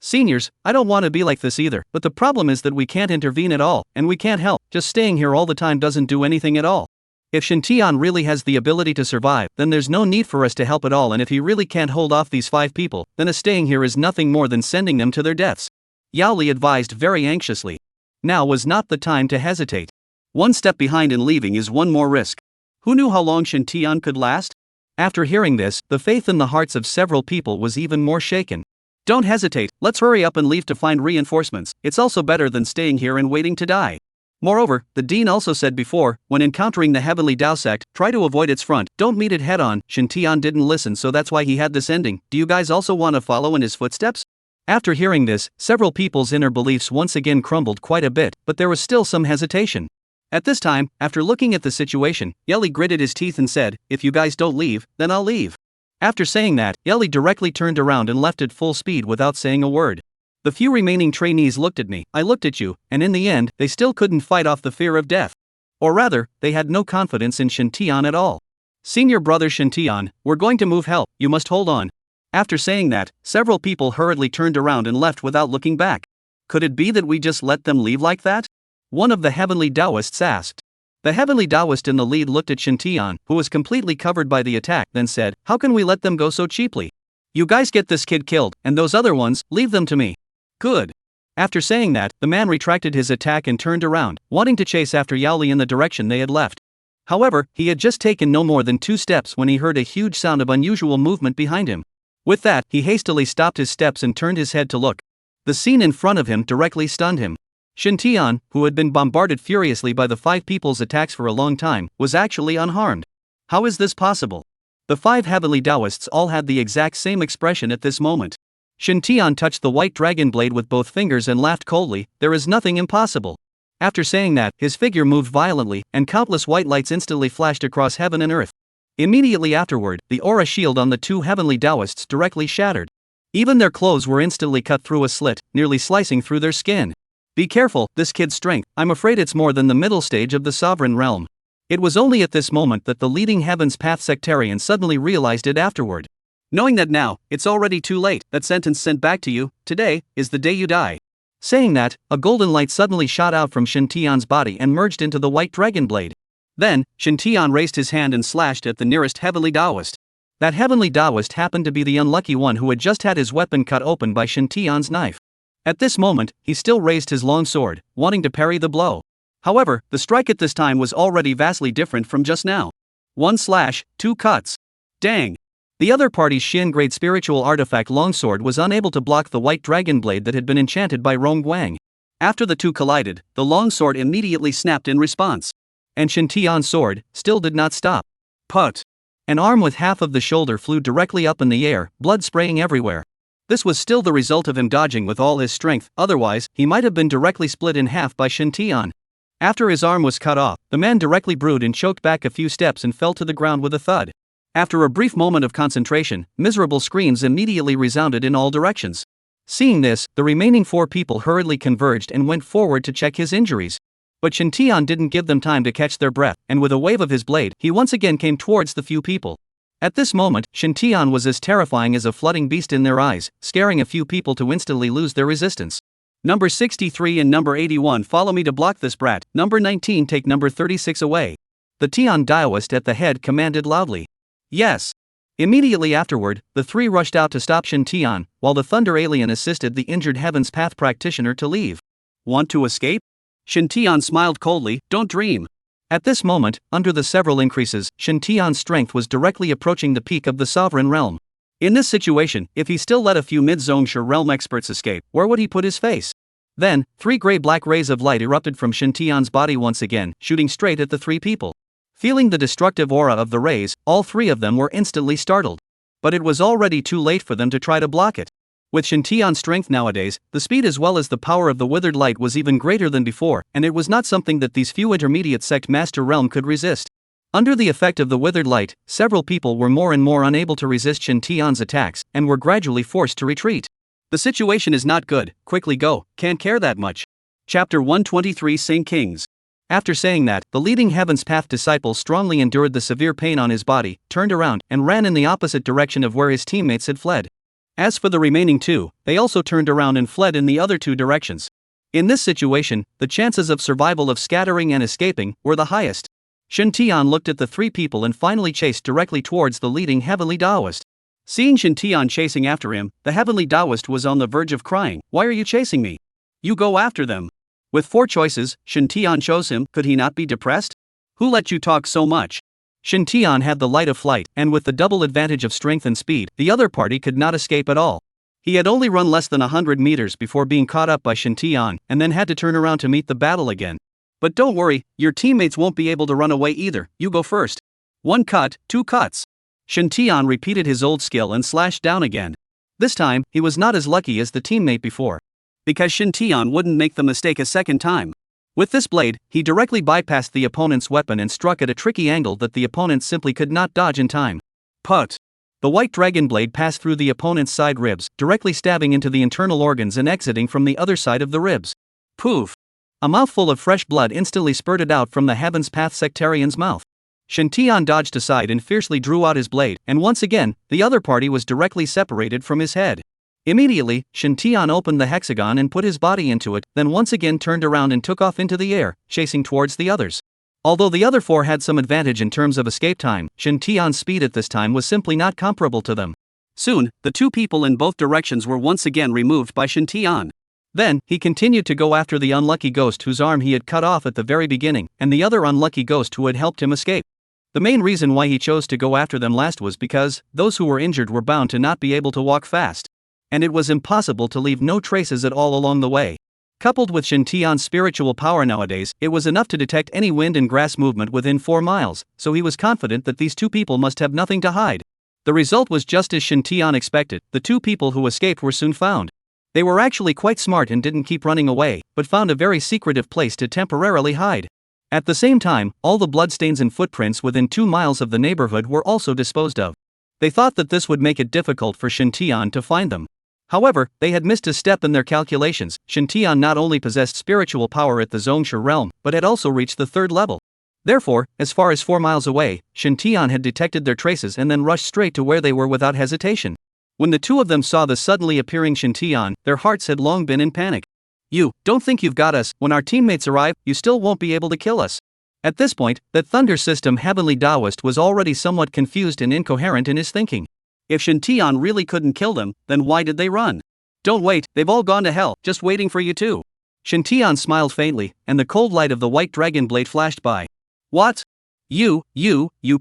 Seniors, I don't want to be like this either, but the problem is that we can't intervene at all, and we can't help. Just staying here all the time doesn't do anything at all. If Shintian really has the ability to survive, then there's no need for us to help at all, and if he really can't hold off these 5 people, then us staying here is nothing more than sending them to their deaths. Yaoli advised very anxiously. Now was not the time to hesitate. One step behind and leaving is one more risk. Who knew how long Shintian could last? After hearing this, the faith in the hearts of several people was even more shaken. Don't hesitate, let's hurry up and leave to find reinforcements. It's also better than staying here and waiting to die. Moreover, the dean also said before, when encountering the Heavenly Dao sect, try to avoid its front, don't meet it head on. Shintian didn't listen, so that's why he had this ending. Do you guys also want to follow in his footsteps? After hearing this, several people's inner beliefs once again crumbled quite a bit, but there was still some hesitation. At this time, after looking at the situation, Yaoli gritted his teeth and said, if you guys don't leave, then I'll leave. After saying that, Yaoli directly turned around and left at full speed without saying a word. The few remaining trainees looked at me, I looked at you, and in the end, they still couldn't fight off the fear of death. Or rather, they had no confidence in Shintian at all. Senior brother Shintian, we're going to move help, you must hold on. After saying that, several people hurriedly turned around and left without looking back. Could it be that we just let them leave like that? One of the Heavenly Taoists asked. The Heavenly Taoist in the lead looked at Shintian, who was completely covered by the attack, then said, how can we let them go so cheaply? You guys get this kid killed, and those other ones, leave them to me. Good. After saying that, the man retracted his attack and turned around, wanting to chase after Yaoli in the direction they had left. However, he had just taken no more than 2 steps when he heard a huge sound of unusual movement behind him. With that, he hastily stopped his steps and turned his head to look. The scene in front of him directly stunned him. Shintian, who had been bombarded furiously by the 5 people's attacks for a long time, was actually unharmed. How is this possible? The 5 Heavenly Taoists all had the exact same expression at this moment. Shintian touched the white dragon blade with both fingers and laughed coldly, there is nothing impossible. After saying that, his figure moved violently, and countless white lights instantly flashed across heaven and earth. Immediately afterward, the aura shield on the 2 Heavenly Taoists directly shattered. Even their clothes were instantly cut through a slit, nearly slicing through their skin. Be careful, this kid's strength, I'm afraid it's more than the middle stage of the Sovereign Realm. It was only at this moment that the leading Heaven's Path sectarian suddenly realized it afterward. Knowing that now, it's already too late, that sentence sent back to you, today, is the day you die. Saying that, a golden light suddenly shot out from Shintian's body and merged into the white dragon blade. Then, Shintian raised his hand and slashed at the nearest Heavenly Taoist. That Heavenly Taoist happened to be the unlucky one who had just had his weapon cut open by Shintian's knife. At this moment, he still raised his long sword, wanting to parry the blow. However, the strike at this time was already vastly different from just now. 1 slash, 2 cuts. Dang! The other party's Shin-grade spiritual artifact longsword was unable to block the white dragon blade that had been enchanted by Rong Guang. After the two collided, the longsword immediately snapped in response. And Shin Tian's sword still did not stop. Put! An arm with half of the shoulder flew directly up in the air, blood spraying everywhere. This was still the result of him dodging with all his strength, otherwise, he might have been directly split in half by Shin Tian. After his arm was cut off, the man directly brewed and choked back a few steps and fell to the ground with a thud. After a brief moment of concentration, miserable screams immediately resounded in all directions. Seeing this, the remaining 4 people hurriedly converged and went forward to check his injuries. But Shin Tian didn't give them time to catch their breath, and with a wave of his blade, he once again came towards the few people. At this moment, Shin Tian was as terrifying as a flooding beast in their eyes, scaring a few people to instantly lose their resistance. Number 63 and number 81, follow me to block this brat. Number 19, take number 36 away. The Tian Daoist at the head commanded loudly. Yes. Immediately afterward, the 3 rushed out to stop Shin Tian, while the Thunder Alien assisted the injured Heaven's Path practitioner to leave. Want to escape? Shin Tian smiled coldly, don't dream. At this moment, under the several increases, Shin Tian's strength was directly approaching the peak of the Sovereign Realm. In this situation, if he still let a few mid-Zhongsha realm experts escape, where would he put his face? Then, 3 gray-black rays of light erupted from Shin Tian's body once again, shooting straight at the 3 people. Feeling the destructive aura of the rays, all 3 of them were instantly startled. But it was already too late for them to try to block it. With Shin Tian's strength nowadays, the speed as well as the power of the withered light was even greater than before, and it was not something that these few intermediate sect master realm could resist. Under the effect of the withered light, several people were more and more unable to resist Shin Tian's attacks, and were gradually forced to retreat. The situation is not good, quickly go, can't care that much. Chapter 123, Sing Kings. After saying that, the leading Heaven's Path disciple strongly endured the severe pain on his body, turned around, and ran in the opposite direction of where his teammates had fled. As for the remaining 2, they also turned around and fled in the other 2 directions. In this situation, the chances of survival of scattering and escaping were the highest. Shin Tian looked at the 3 people and finally chased directly towards the leading Heavenly Taoist. Seeing Shin Tian chasing after him, the Heavenly Taoist was on the verge of crying, "Why are you chasing me? You go after them." With 4 choices, Shin Tian chose him. Could he not be depressed? Who let you talk so much? Shin Tian had the light of flight, and with the double advantage of strength and speed, the other party could not escape at all. He had only run less than 100 meters before being caught up by Shin Tian, and then had to turn around to meet the battle again. But don't worry, your teammates won't be able to run away either, you go first. 1 cut, 2 cuts. Shin Tian repeated his old skill and slashed down again. This time, he was not as lucky as the teammate before. Because Shin Tian wouldn't make the mistake a second time. With this blade, he directly bypassed the opponent's weapon and struck at a tricky angle that the opponent simply could not dodge in time. Put! The white dragon blade passed through the opponent's side ribs, directly stabbing into the internal organs and exiting from the other side of the ribs. Poof! A mouthful of fresh blood instantly spurted out from the Heaven's Path sectarian's mouth. Shin Tian dodged aside and fiercely drew out his blade, and once again, the other party was directly separated from his head. Immediately, Shin Tian opened the hexagon and put his body into it, then once again turned around and took off into the air, chasing towards the others. Although the other 4 had some advantage in terms of escape time, Shin Tian's speed at this time was simply not comparable to them. Soon, the 2 people in both directions were once again removed by Shin Tian. Then, he continued to go after the unlucky ghost whose arm he had cut off at the very beginning, and the other unlucky ghost who had helped him escape. The main reason why he chose to go after them last was because those who were injured were bound to not be able to walk fast. And it was impossible to leave no traces at all along the way. Coupled with Shin Tian's spiritual power nowadays, it was enough to detect any wind and grass movement within 4 miles, so he was confident that these 2 people must have nothing to hide. The result was just as Shin Tian expected. The 2 people who escaped were soon found. They were actually quite smart and didn't keep running away, but found a very secretive place to temporarily hide. At the same time, all the bloodstains and footprints within 2 miles of the neighborhood were also disposed of. They thought that this would make it difficult for Shin Tian to find them. However, they had missed a step in their calculations. Shin Tian not only possessed spiritual power at the Zhongsha realm, but had also reached the 3rd level. Therefore, as far as 4 miles away, Shin Tian had detected their traces and then rushed straight to where they were without hesitation. When the 2 of them saw the suddenly appearing Shin Tian, their hearts had long been in panic. "You don't think you've got us? When our teammates arrive, you still won't be able to kill us." At this point, that Thunder System Heavenly Taoist was already somewhat confused and incoherent in his thinking. If Shin Tian really couldn't kill them, then why did they run? "Don't wait, they've all gone to hell, just waiting for you too." Shin Tian smiled faintly, and the cold light of the white dragon blade flashed by. "What? You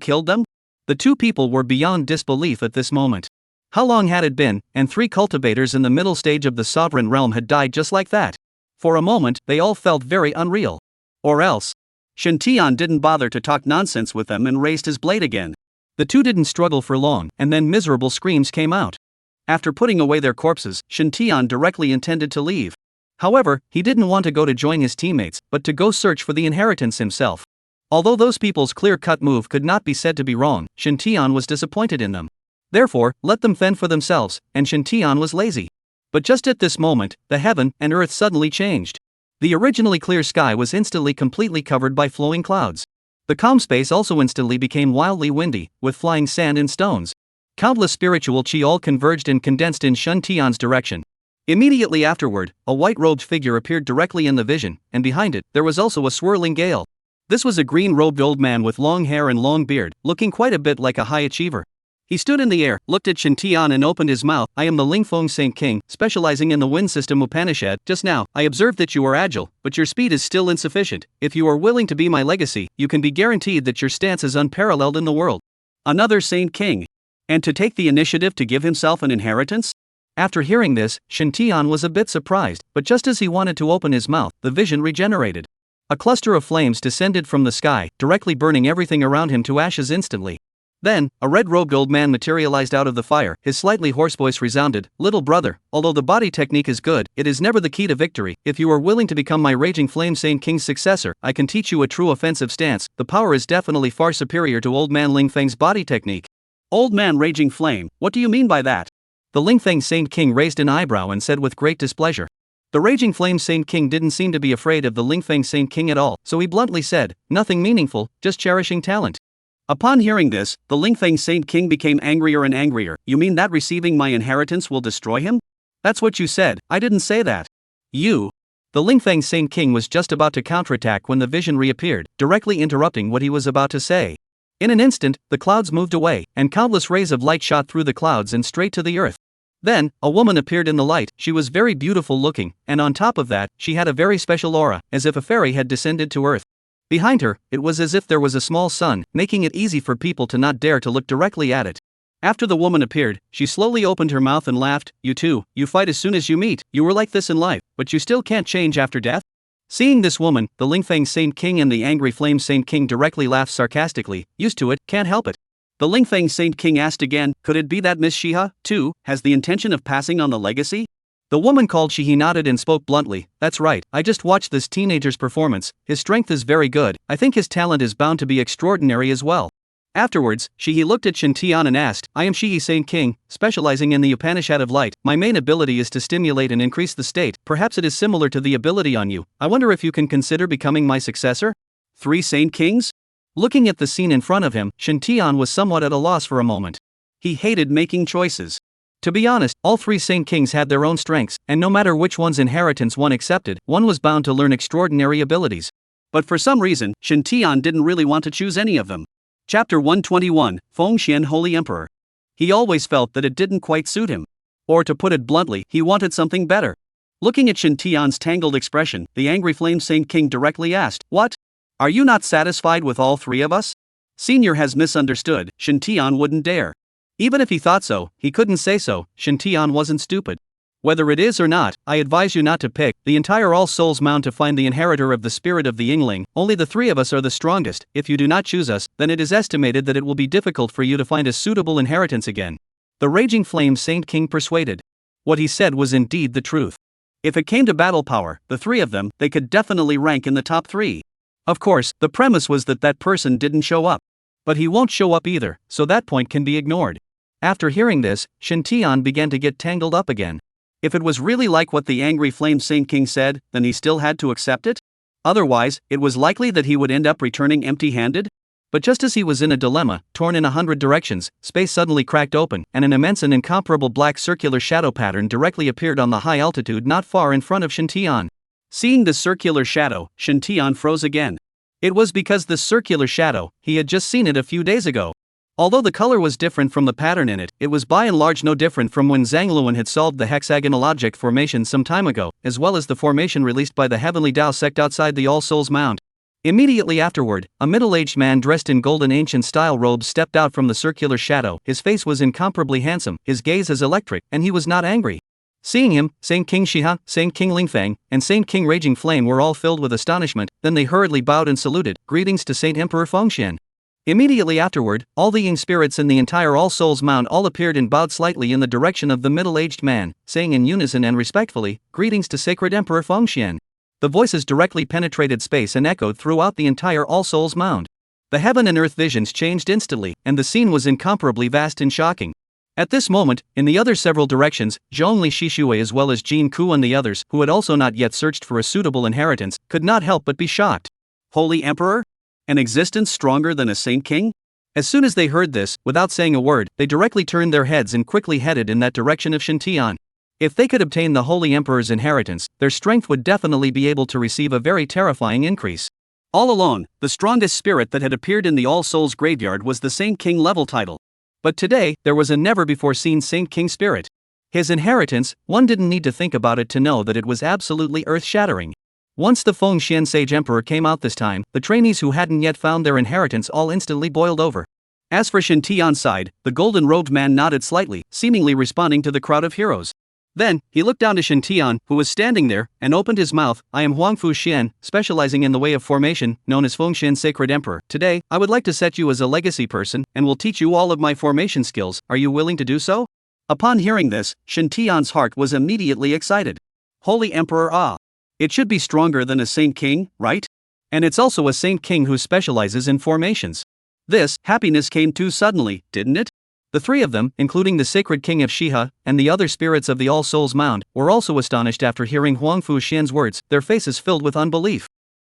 killed them?" The two people were beyond disbelief at this moment. How long had it been, and 3 cultivators in the middle stage of the sovereign realm had died just like that? For a moment, they all felt very unreal. Or else, Shen Tian didn't bother to talk nonsense with them and raised his blade again. The two didn't struggle for long, and then miserable screams came out. After putting away their corpses, Shen Tian directly intended to leave. However, he didn't want to go to join his teammates, but to go search for the inheritance himself. Although those people's clear-cut move could not be said to be wrong, Shen Tian was disappointed in them. Therefore, let them fend for themselves, and Shen Tian was lazy. But just at this moment, the heaven and earth suddenly changed. The originally clear sky was instantly completely covered by flowing clouds. The calm space also instantly became wildly windy, with flying sand and stones. Countless spiritual chi all converged and condensed in Shen Tian's direction. Immediately afterward, a white-robed figure appeared directly in the vision, and behind it, there was also a swirling gale. This was a green-robed old man with long hair and long beard, looking quite a bit like a high achiever. He stood in the air, looked at Shen Tian and opened his mouth. I am the Lingfeng Saint King, specializing in the wind system Upanishad. Just now, I observed that you are agile, but your speed is still insufficient. If you are willing to be my legacy, you can be guaranteed that your stance is unparalleled in the world. Another Saint King. And to take the initiative to give himself an inheritance? After hearing this, Shen Tian was a bit surprised, but just as he wanted to open his mouth, the vision regenerated. A cluster of flames descended from the sky, directly burning everything around him to ashes instantly. Then, a red-robed old man materialized out of the fire. His slightly hoarse voice resounded, "Little brother, although the body technique is good, it is never the key to victory. If you are willing to become my Raging Flame Saint King's successor, I can teach you a true offensive stance. The power is definitely far superior to Old Man Lingfeng's body technique." Old Man Raging Flame, what do you mean by that? The Lingfeng Saint King raised an eyebrow and said with great displeasure. The Raging Flame Saint King didn't seem to be afraid of the Lingfeng Saint King at all, so he bluntly said, "Nothing meaningful, just cherishing talent." Upon hearing this, the Lingfeng Saint King became angrier and angrier. You mean that receiving my inheritance will destroy him? That's what you said. I didn't say that. You. The Lingfeng Saint King was just about to counterattack when the vision reappeared, directly interrupting what he was about to say. In an instant, the clouds moved away, and countless rays of light shot through the clouds and straight to the earth. Then, a woman appeared in the light. She was very beautiful looking, and on top of that, she had a very special aura, as if a fairy had descended to earth. Behind her, it was as if there was a small sun, making it easy for people to not dare to look directly at it. After the woman appeared, she slowly opened her mouth and laughed. You too, you fight as soon as you meet. You were like this in life, but you still can't change after death? Seeing this woman, the Lingfeng Saint King and the Angry Flame Saint King directly laughed sarcastically. Used to it, can't help it. The Lingfeng Saint King asked again, could it be that Miss Shiha, too, has the intention of passing on the legacy? The woman called Shihi nodded and spoke bluntly. That's right, I just watched this teenager's performance. His strength is very good. I think his talent is bound to be extraordinary as well. Afterwards, Shihi looked at Shen Tian and asked, I am Shihi Saint King, specializing in the Upanishad of Light. My main ability is to stimulate and increase the state. Perhaps it is similar to the ability on you. I wonder if you can consider becoming my successor? 3 Saint Kings? Looking at the scene in front of him, Shen Tian was somewhat at a loss for a moment. He hated making choices. To be honest, all 3 Saint Kings had their own strengths, and no matter which one's inheritance one accepted, one was bound to learn extraordinary abilities. But for some reason, Shen Tian didn't really want to choose any of them. Chapter 121, Feng Xian Holy Emperor. He always felt that it didn't quite suit him. Or to put it bluntly, he wanted something better. Looking at Shen Tian's tangled expression, the Angry Flame Saint King directly asked, What? Are you not satisfied with all 3 of us? Senior has misunderstood. Shen Tian wouldn't dare. Even if he thought so, he couldn't say so. Shen Tian wasn't stupid. Whether it is or not, I advise you not to pick the entire All Souls Mound to find the inheritor of the spirit of the Yingling. Only the 3 of us are the strongest. If you do not choose us, then it is estimated that it will be difficult for you to find a suitable inheritance again. The Raging Flame Saint King persuaded. What he said was indeed the truth. If it came to battle power, the 3 of them, they could definitely rank in the top 3. Of course, the premise was that that person didn't show up. But he won't show up either, so that point can be ignored. After hearing this, Shen Tian began to get tangled up again. If it was really like what the Angry Flame Saint King said, then he still had to accept it? Otherwise, it was likely that he would end up returning empty-handed? But just as he was in a dilemma, torn in 100 directions, space suddenly cracked open, and an immense and incomparable black circular shadow pattern directly appeared on the high altitude not far in front of Shen Tian. Seeing the circular shadow, Shen Tian froze again. It was because this circular shadow, he had just seen it a few days ago. Although the color was different from the pattern in it, it was by and large no different from when Zhang Luan had solved the hexagonal object formation some time ago, as well as the formation released by the Heavenly Tao sect outside the All Souls Mound. Immediately afterward, a middle-aged man dressed in golden ancient-style robes stepped out from the circular shadow. His face was incomparably handsome, his gaze as electric, and he was not angry. Seeing him, Saint King Shiha, Saint King Lingfeng, and Saint King Raging Flame were all filled with astonishment. Then they hurriedly bowed and saluted. Greetings to Saint Emperor Fengxian. Immediately afterward, all the Ying spirits in the entire All Souls Mound all appeared and bowed slightly in the direction of the middle-aged man, saying in unison and respectfully, "Greetings to Sacred Emperor Fengxian." The voices directly penetrated space and echoed throughout the entire All Souls Mound. The heaven and earth visions changed instantly, and the scene was incomparably vast and shocking. At this moment, in the other several directions, Zhongli Shishue as well as Jin Ku and the others, who had also not yet searched for a suitable inheritance, could not help but be shocked. Holy Emperor? An existence stronger than a Saint King? As soon as they heard this, without saying a word, they directly turned their heads and quickly headed in that direction of Shintian. If they could obtain the Holy Emperor's inheritance, their strength would definitely be able to receive a very terrifying increase. All along, the strongest spirit that had appeared in the All Souls graveyard was the Saint King level title. But today, there was a never-before-seen Saint King spirit. His inheritance, one didn't need to think about it to know that it was absolutely earth-shattering. Once the Fengxian Sage Emperor came out this time, the trainees who hadn't yet found their inheritance all instantly boiled over. As for Shintian's side, the golden-robed man nodded slightly, seemingly responding to the crowd of heroes. Then, he looked down to Shintian, who was standing there, and opened his mouth. "I am Huangfu Xian, specializing in the way of formation, known as Fengxian Sacred Emperor. Today, I would like to set you as a legacy person, and will teach you all of my formation skills. Are you willing to do so?" Upon hearing this, Shintian's heart was immediately excited. Holy Emperor It should be stronger than a Saint King, right? And it's also a Saint King who specializes in formations. This happiness came too suddenly, didn't it? The three of them, including the Sacred King of Shiha, and the other spirits of the All Souls Mound, were also astonished after hearing Huangfu Xian's words, their faces filled with unbelief.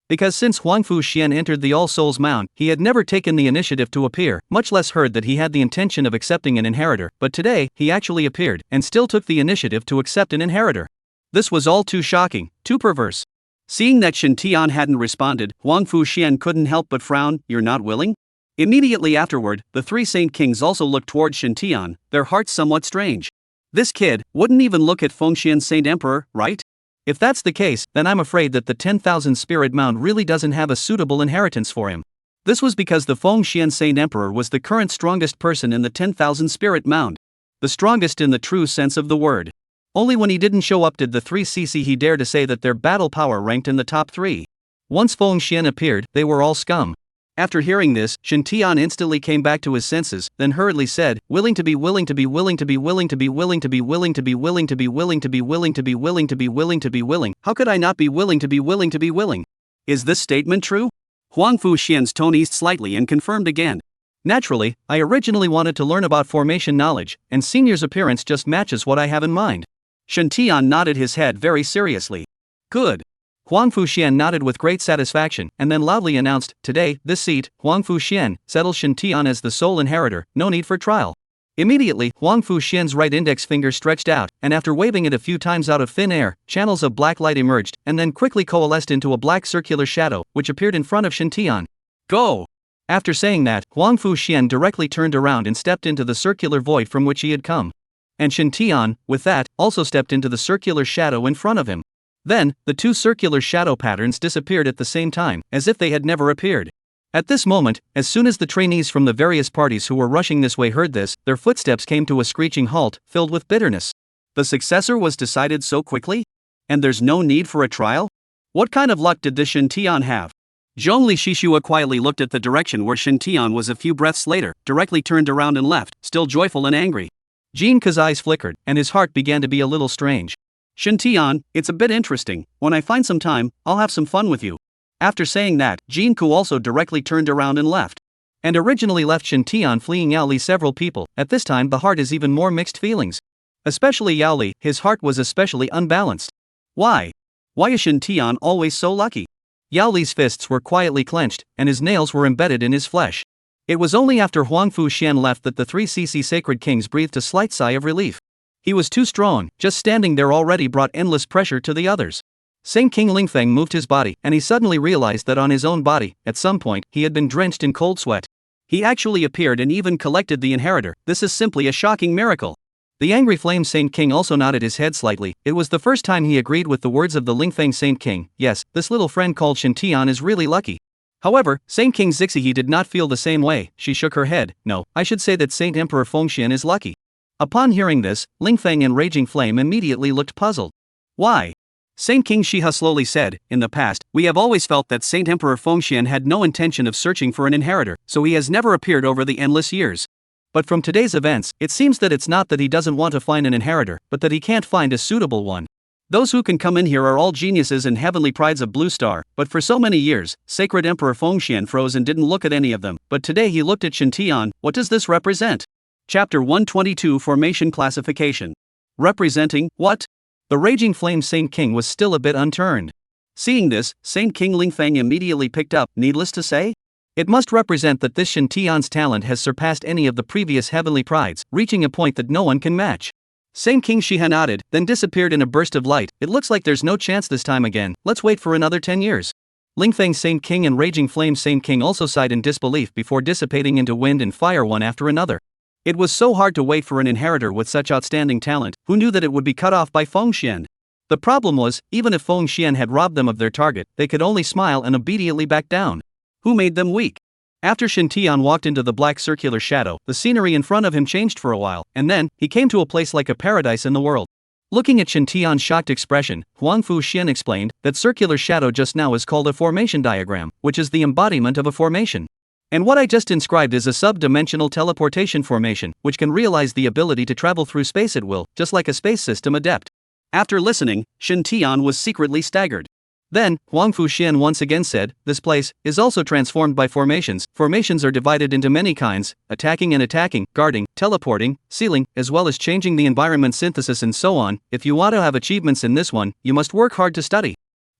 Because since Huangfu Xian entered the All Souls Mound, he had never taken the initiative to appear, much less heard that he had the intention of accepting an inheritor, but today, he actually appeared, and still took the initiative to accept an inheritor. This was all too shocking, too perverse. Seeing that Shintian hadn't responded, Huangfu Xian couldn't help but frown. "You're not willing?" Immediately afterward, the three Saint Kings also looked toward Shintian, their hearts somewhat strange. This kid wouldn't even look at Fengxian Saint Emperor, right? If that's the case, then I'm afraid that the 10,000 Spirit Mound really doesn't have a suitable inheritance for him. This was because the Fengxian Saint Emperor was the current strongest person in the 10,000 Spirit Mound. The strongest in the true sense of the word. Only when he didn't show up did the 3cc he dare to say that their battle power ranked in the top 3. Once Fengxian appeared, they were all scum. After hearing this, Shintian instantly came back to his senses, then hurriedly said, "Willing to be willing to be willing to be willing to be willing to be willing to be willing to be willing to be willing to be willing to be willing to be willing. How could I not be willing to be willing to be willing? Is this statement true?" Huangfu Xian's tone eased slightly and confirmed again. "Naturally, I originally wanted to learn about formation knowledge, and Senior's appearance just matches what I have in mind." Shintian nodded his head very seriously. "Good." Huangfu Xian nodded with great satisfaction, and then loudly announced, "Today, this seat, Huangfu Xian, settles Shintian as the sole inheritor, no need for trial." Immediately, Huangfu Xian's right index finger stretched out, and after waving it a few times out of thin air, channels of black light emerged, and then quickly coalesced into a black circular shadow, which appeared in front of Shintian. "Go!" After saying that, Huangfu Xian directly turned around and stepped into the circular void from which he had come. And Shintian, with that, also stepped into the circular shadow in front of him. Then, the two circular shadow patterns disappeared at the same time, as if they had never appeared. At this moment, as soon as the trainees from the various parties who were rushing this way heard this, their footsteps came to a screeching halt, filled with bitterness. The successor was decided so quickly? And there's no need for a trial? What kind of luck did this Shintian have? Zhongli Shishua quietly looked at the direction where Shintian was a few breaths later, directly turned around and left, still joyful and angry. Jin Ku's eyes flickered, and his heart began to be a little strange. "Shintian, it's a bit interesting. When I find some time, I'll have some fun with you." After saying that, Jin Ku also directly turned around and left. And originally left Shintian fleeing Yao Li several people. At this time the heart is even more mixed feelings. Especially Yao Li, his heart was especially unbalanced. Why? Why is Shintian always so lucky? Yao Li's fists were quietly clenched, and his nails were embedded in his flesh. It was only after Huangfu Xian left that the 3cc Sacred Kings breathed a slight sigh of relief. He was too strong, just standing there already brought endless pressure to the others. Saint King Lingfeng moved his body, and he suddenly realized that on his own body, at some point, he had been drenched in cold sweat. He actually appeared and even collected the inheritor. This is simply a shocking miracle. The angry flame Saint King also nodded his head slightly. It was the first time he agreed with the words of the Lingfeng Saint King. Yes, this little friend called Shintian is really lucky. However, Saint King Zixihe did not feel the same way. She shook her head. No, I should say that Saint Emperor Fengxian is lucky. Upon hearing this, Lingfeng and Raging Flame immediately looked puzzled. Why? Saint King Shiha slowly said, in the past, we have always felt that Saint Emperor Fengxian had no intention of searching for an inheritor, so he has never appeared over the endless years. But from today's events, it seems that it's not that he doesn't want to find an inheritor, but that he can't find a suitable one. Those who can come in here are all geniuses and heavenly prides of Blue Star, but for so many years, Sacred Emperor Fengxian froze and didn't look at any of them, but today he looked at Shintian. What does this represent? Chapter 122 Formation Classification. Representing what? The Raging Flame Saint King was still a bit unturned. Seeing this, Saint King Lingfeng immediately picked up, needless to say? It must represent that this Shintian's talent has surpassed any of the previous heavenly prides, reaching a point that no one can match. Saint King Shiha nodded, then disappeared in a burst of light. It looks like there's no chance this time again, let's wait for another 10 years. Lingfeng Saint King and Raging Flame Saint King also sighed in disbelief before dissipating into wind and fire one after another. It was so hard to wait for an inheritor with such outstanding talent. Who knew that it would be cut off by Fengxian? The problem was, even if Fengxian had robbed them of their target, they could only smile and obediently back down. Who made them weak? After Shintian walked into the black circular shadow, the scenery in front of him changed for a while, and then, he came to a place like a paradise in the world. Looking at Shintian's shocked expression, Huangfu Xian explained, that circular shadow just now is called a formation diagram, which is the embodiment of a formation. And what I just inscribed is a sub-dimensional teleportation formation, which can realize the ability to travel through space at will, just like a space system adept. After listening, Shintian was secretly staggered. Then, Huangfu Xian once again said, this place is also transformed by formations. Formations are divided into many kinds, attacking and attacking, guarding, teleporting, sealing, as well as changing the environment, synthesis and so on. If you want to have achievements in this one, you must work hard to study.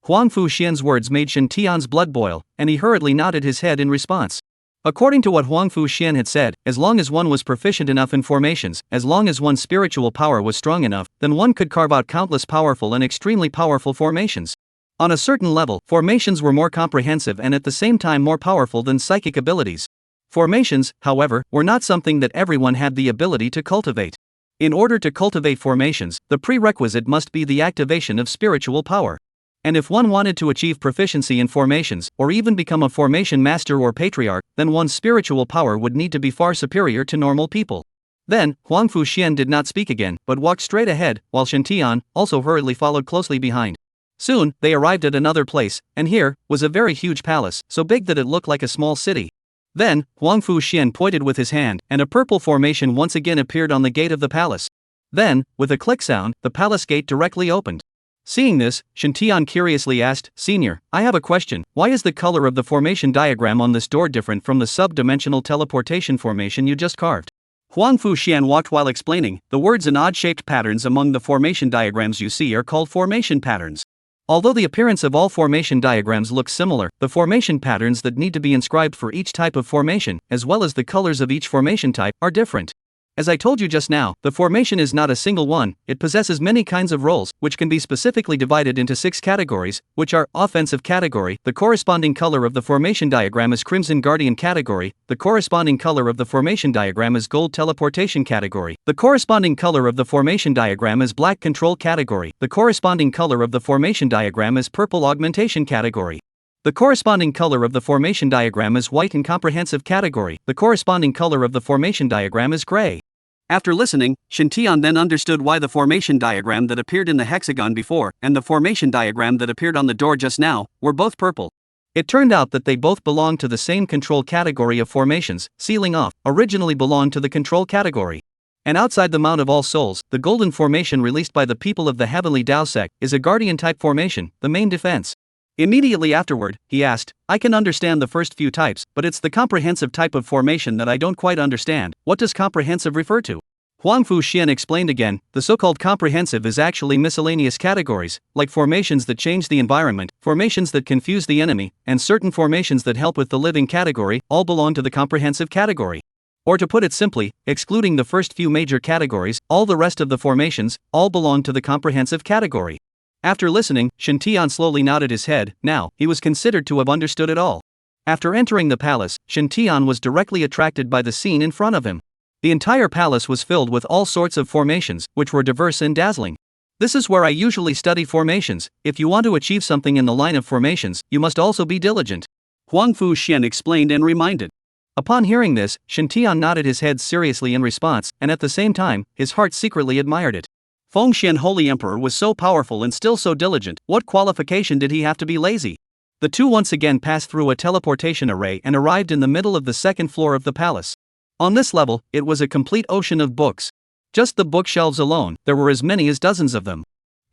Huangfu Xian's words made Shintian's blood boil, and he hurriedly nodded his head in response. According to what Huangfu Xian had said, as long as one was proficient enough in formations, as long as one's spiritual power was strong enough, then one could carve out countless powerful and extremely powerful formations. On a certain level, formations were more comprehensive and at the same time more powerful than psychic abilities. Formations, however, were not something that everyone had the ability to cultivate. In order to cultivate formations, the prerequisite must be the activation of spiritual power. And if one wanted to achieve proficiency in formations, or even become a formation master or patriarch, then one's spiritual power would need to be far superior to normal people. Then, Huangfu Xian did not speak again, but walked straight ahead, while Shintian also hurriedly followed closely behind. Soon, they arrived at another place, and here was a very huge palace, so big that it looked like a small city. Then, Huangfu Xian pointed with his hand, and a purple formation once again appeared on the gate of the palace. Then, with a click sound, the palace gate directly opened. Seeing this, Shintian curiously asked, Senior, I have a question. Why is the color of the formation diagram on this door different from the sub-dimensional teleportation formation you just carved? Huangfu Xian walked while explaining, the words and odd-shaped patterns among the formation diagrams you see are called formation patterns. Although the appearance of all formation diagrams looks similar, the formation patterns that need to be inscribed for each type of formation, as well as the colors of each formation type, are different. As I told you just now, the formation is not a single one, it possesses many kinds of roles, which can be specifically divided into 6 categories, which are, offensive category, the corresponding color of the formation diagram is crimson guardian category, the corresponding color of the formation diagram is gold teleportation category, the corresponding color of the formation diagram is black control category, the corresponding color of the formation diagram is purple augmentation category. The corresponding color of the formation diagram is white and comprehensive category, the corresponding color of the formation diagram is gray. After listening, Shintian then understood why the formation diagram that appeared in the hexagon before, and the formation diagram that appeared on the door just now, were both purple. It turned out that they both belonged to the same control category of formations. Sealing off originally belonged to the control category. And outside the Mount of All Souls, the golden formation released by the people of the Heavenly Dao sect is a guardian-type formation, the main defense. Immediately afterward, he asked, I can understand the first few types, but it's the comprehensive type of formation that I don't quite understand. What does comprehensive refer to? Huangfu Xian explained again, the so-called comprehensive is actually miscellaneous categories, like formations that change the environment, formations that confuse the enemy, and certain formations that help with the living category, all belong to the comprehensive category. Or to put it simply, excluding the first few major categories, all the rest of the formations, all belong to the comprehensive category. After listening, Shintian slowly nodded his head. Now, he was considered to have understood it all. After entering the palace, Shintian was directly attracted by the scene in front of him. The entire palace was filled with all sorts of formations, which were diverse and dazzling. This is where I usually study formations. If you want to achieve something in the line of formations, you must also be diligent. Huang Fu Xian explained and reminded. Upon hearing this, Shintian nodded his head seriously in response, and at the same time, his heart secretly admired it. Fengxian Holy Emperor was so powerful and still so diligent, what qualification did he have to be lazy? The two once again passed through a teleportation array and arrived in the middle of the second floor of the palace. On this level, it was a complete ocean of books. Just the bookshelves alone, there were as many as dozens of them.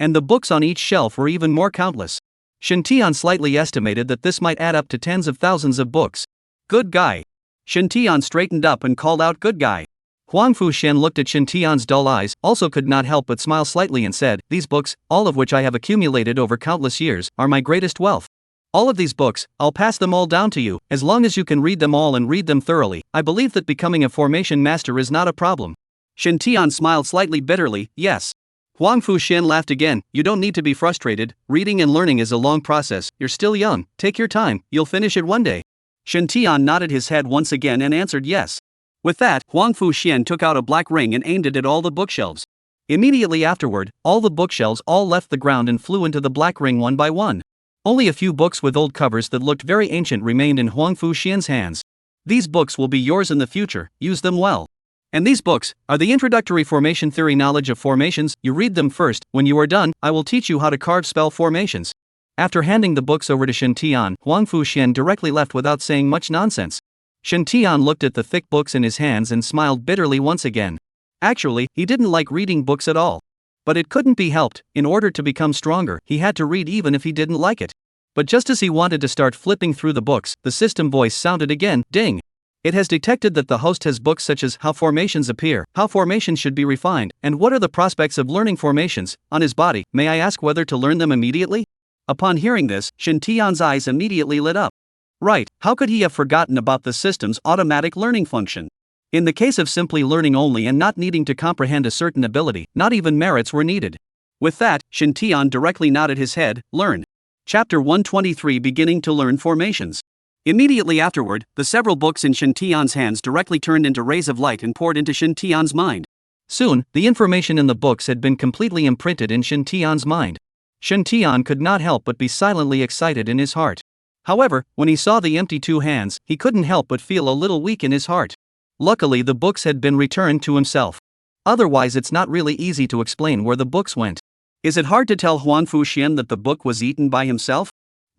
And the books on each shelf were even more countless. Shintian slightly estimated that this might add up to tens of thousands of books. Good guy. Shintian straightened up and called out, good guy. Huang Fu Xian looked at Shintian's dull eyes, also could not help but smile slightly and said, these books, all of which I have accumulated over countless years, are my greatest wealth. All of these books, I'll pass them all down to you, as long as you can read them all and read them thoroughly. I believe that becoming a formation master is not a problem. Shintian smiled slightly bitterly, yes. Huang Fu Xian laughed again, you don't need to be frustrated, reading and learning is a long process, you're still young, take your time, you'll finish it one day. Shintian nodded his head once again and answered yes. With that, Huang Fu Xian took out a black ring and aimed it at all the bookshelves. Immediately afterward, all the bookshelves all left the ground and flew into the black ring one by one. Only a few books with old covers that looked very ancient remained in Huang Fu Xian's hands. These books will be yours in the future, use them well. And these books are the introductory formation theory knowledge of formations, you read them first, when you are done, I will teach you how to carve spell formations. After handing the books over to Shintian, Huang Fu Xian directly left without saying much nonsense. Shintian looked at the thick books in his hands and smiled bitterly once again. Actually, he didn't like reading books at all. But it couldn't be helped, in order to become stronger, he had to read even if he didn't like it. But just as he wanted to start flipping through the books, the system voice sounded again, ding. It has detected that the host has books such as How Formations Appear, How Formations Should Be Refined, and What Are the Prospects of Learning Formations, on his body. May I ask whether to learn them immediately? Upon hearing this, Shintian's eyes immediately lit up. Right, how could he have forgotten about the system's automatic learning function? In the case of simply learning only and not needing to comprehend a certain ability, not even merits were needed. With that, Shintian directly nodded his head, learn. Chapter 123 Beginning to Learn Formations. Immediately afterward, the several books in Shintian's hands directly turned into rays of light and poured into Shintian's mind. Soon, the information in the books had been completely imprinted in Shintian's mind. Shintian could not help but be silently excited in his heart. However, when he saw the empty two hands, he couldn't help but feel a little weak in his heart. Luckily, the books had been returned to himself. Otherwise, it's not really easy to explain where the books went. Is it hard to tell Huang Fu Xian that the book was eaten by himself?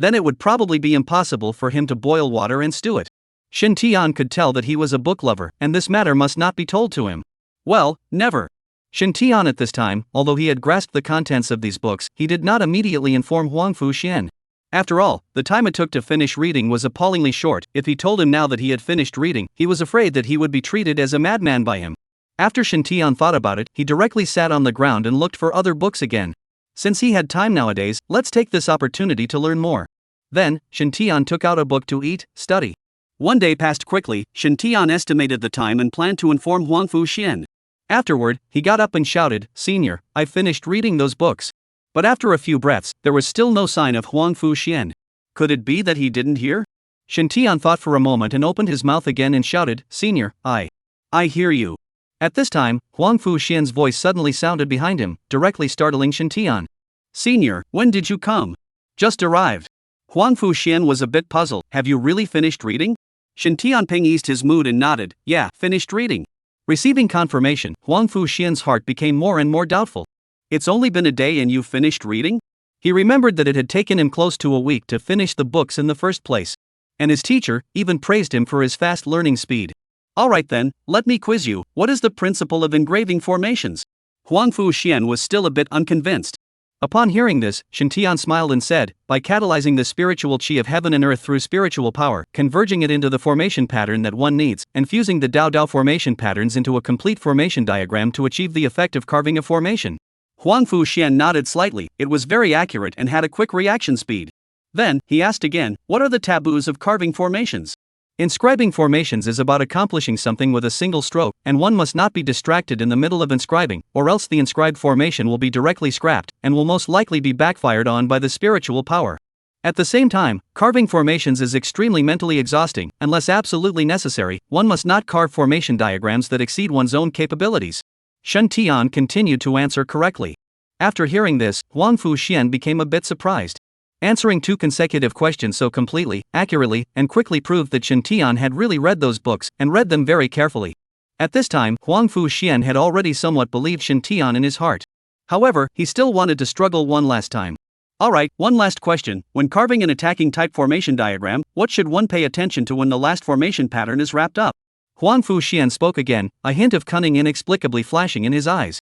Then it would probably be impossible for him to boil water and stew it. Shintian could tell that he was a book lover, and this matter must not be told to him. Well, never. Shintian at this time, although he had grasped the contents of these books, he did not immediately inform Huang Fu Xian. After all, the time it took to finish reading was appallingly short. If he told him now that he had finished reading, he was afraid that he would be treated as a madman by him. After Shintian thought about it, he directly sat on the ground and looked for other books again. Since he had time nowadays, let's take this opportunity to learn more. Then, Shintian took out a book to eat, study. One day passed quickly. Shintian estimated the time and planned to inform Huang Fu Xian. Afterward, he got up and shouted, Senior, I've finished reading those books. But after a few breaths, there was still no sign of Huang Fu Xian. Could it be that he didn't hear? Shintian thought for a moment and opened his mouth again and shouted, Senior, I hear you. At this time, Huang Fu Xian's voice suddenly sounded behind him, directly startling Shintian. Senior, when did you come? Just arrived. Huang Fu Xian was a bit puzzled. Have you really finished reading? Shintian Ping eased his mood and nodded, yeah, finished reading. Receiving confirmation, Huang Fu Xian's heart became more and more doubtful. It's only been a day and you've finished reading? He remembered that it had taken him close to a week to finish the books in the first place. And his teacher even praised him for his fast learning speed. Alright then, let me quiz you, what is the principle of engraving formations? Huang Fu Xian was still a bit unconvinced. Upon hearing this, Shintian smiled and said, by catalyzing the spiritual chi of heaven and earth through spiritual power, converging it into the formation pattern that one needs, and fusing the Dao formation patterns into a complete formation diagram to achieve the effect of carving a formation. Huang Fu Xian nodded slightly, it was very accurate and had a quick reaction speed. Then, he asked again, what are the taboos of carving formations? Inscribing formations is about accomplishing something with a single stroke, and one must not be distracted in the middle of inscribing, or else the inscribed formation will be directly scrapped, and will most likely be backfired on by the spiritual power. At the same time, carving formations is extremely mentally exhausting. Unless absolutely necessary, one must not carve formation diagrams that exceed one's own capabilities. Shintian continued to answer correctly. After hearing this, Huang Fu Xian became a bit surprised. Answering 2 consecutive questions so completely, accurately, and quickly proved that Shen Tian had really read those books, and read them very carefully. At this time, Huang Fu Xian had already somewhat believed Shen Tian in his heart. However, he still wanted to struggle one last time. Alright, one last question. When carving an attacking type formation diagram, what should one pay attention to when the last formation pattern is wrapped up? Huang Fu Xian spoke again, a hint of cunning inexplicably flashing in his eyes.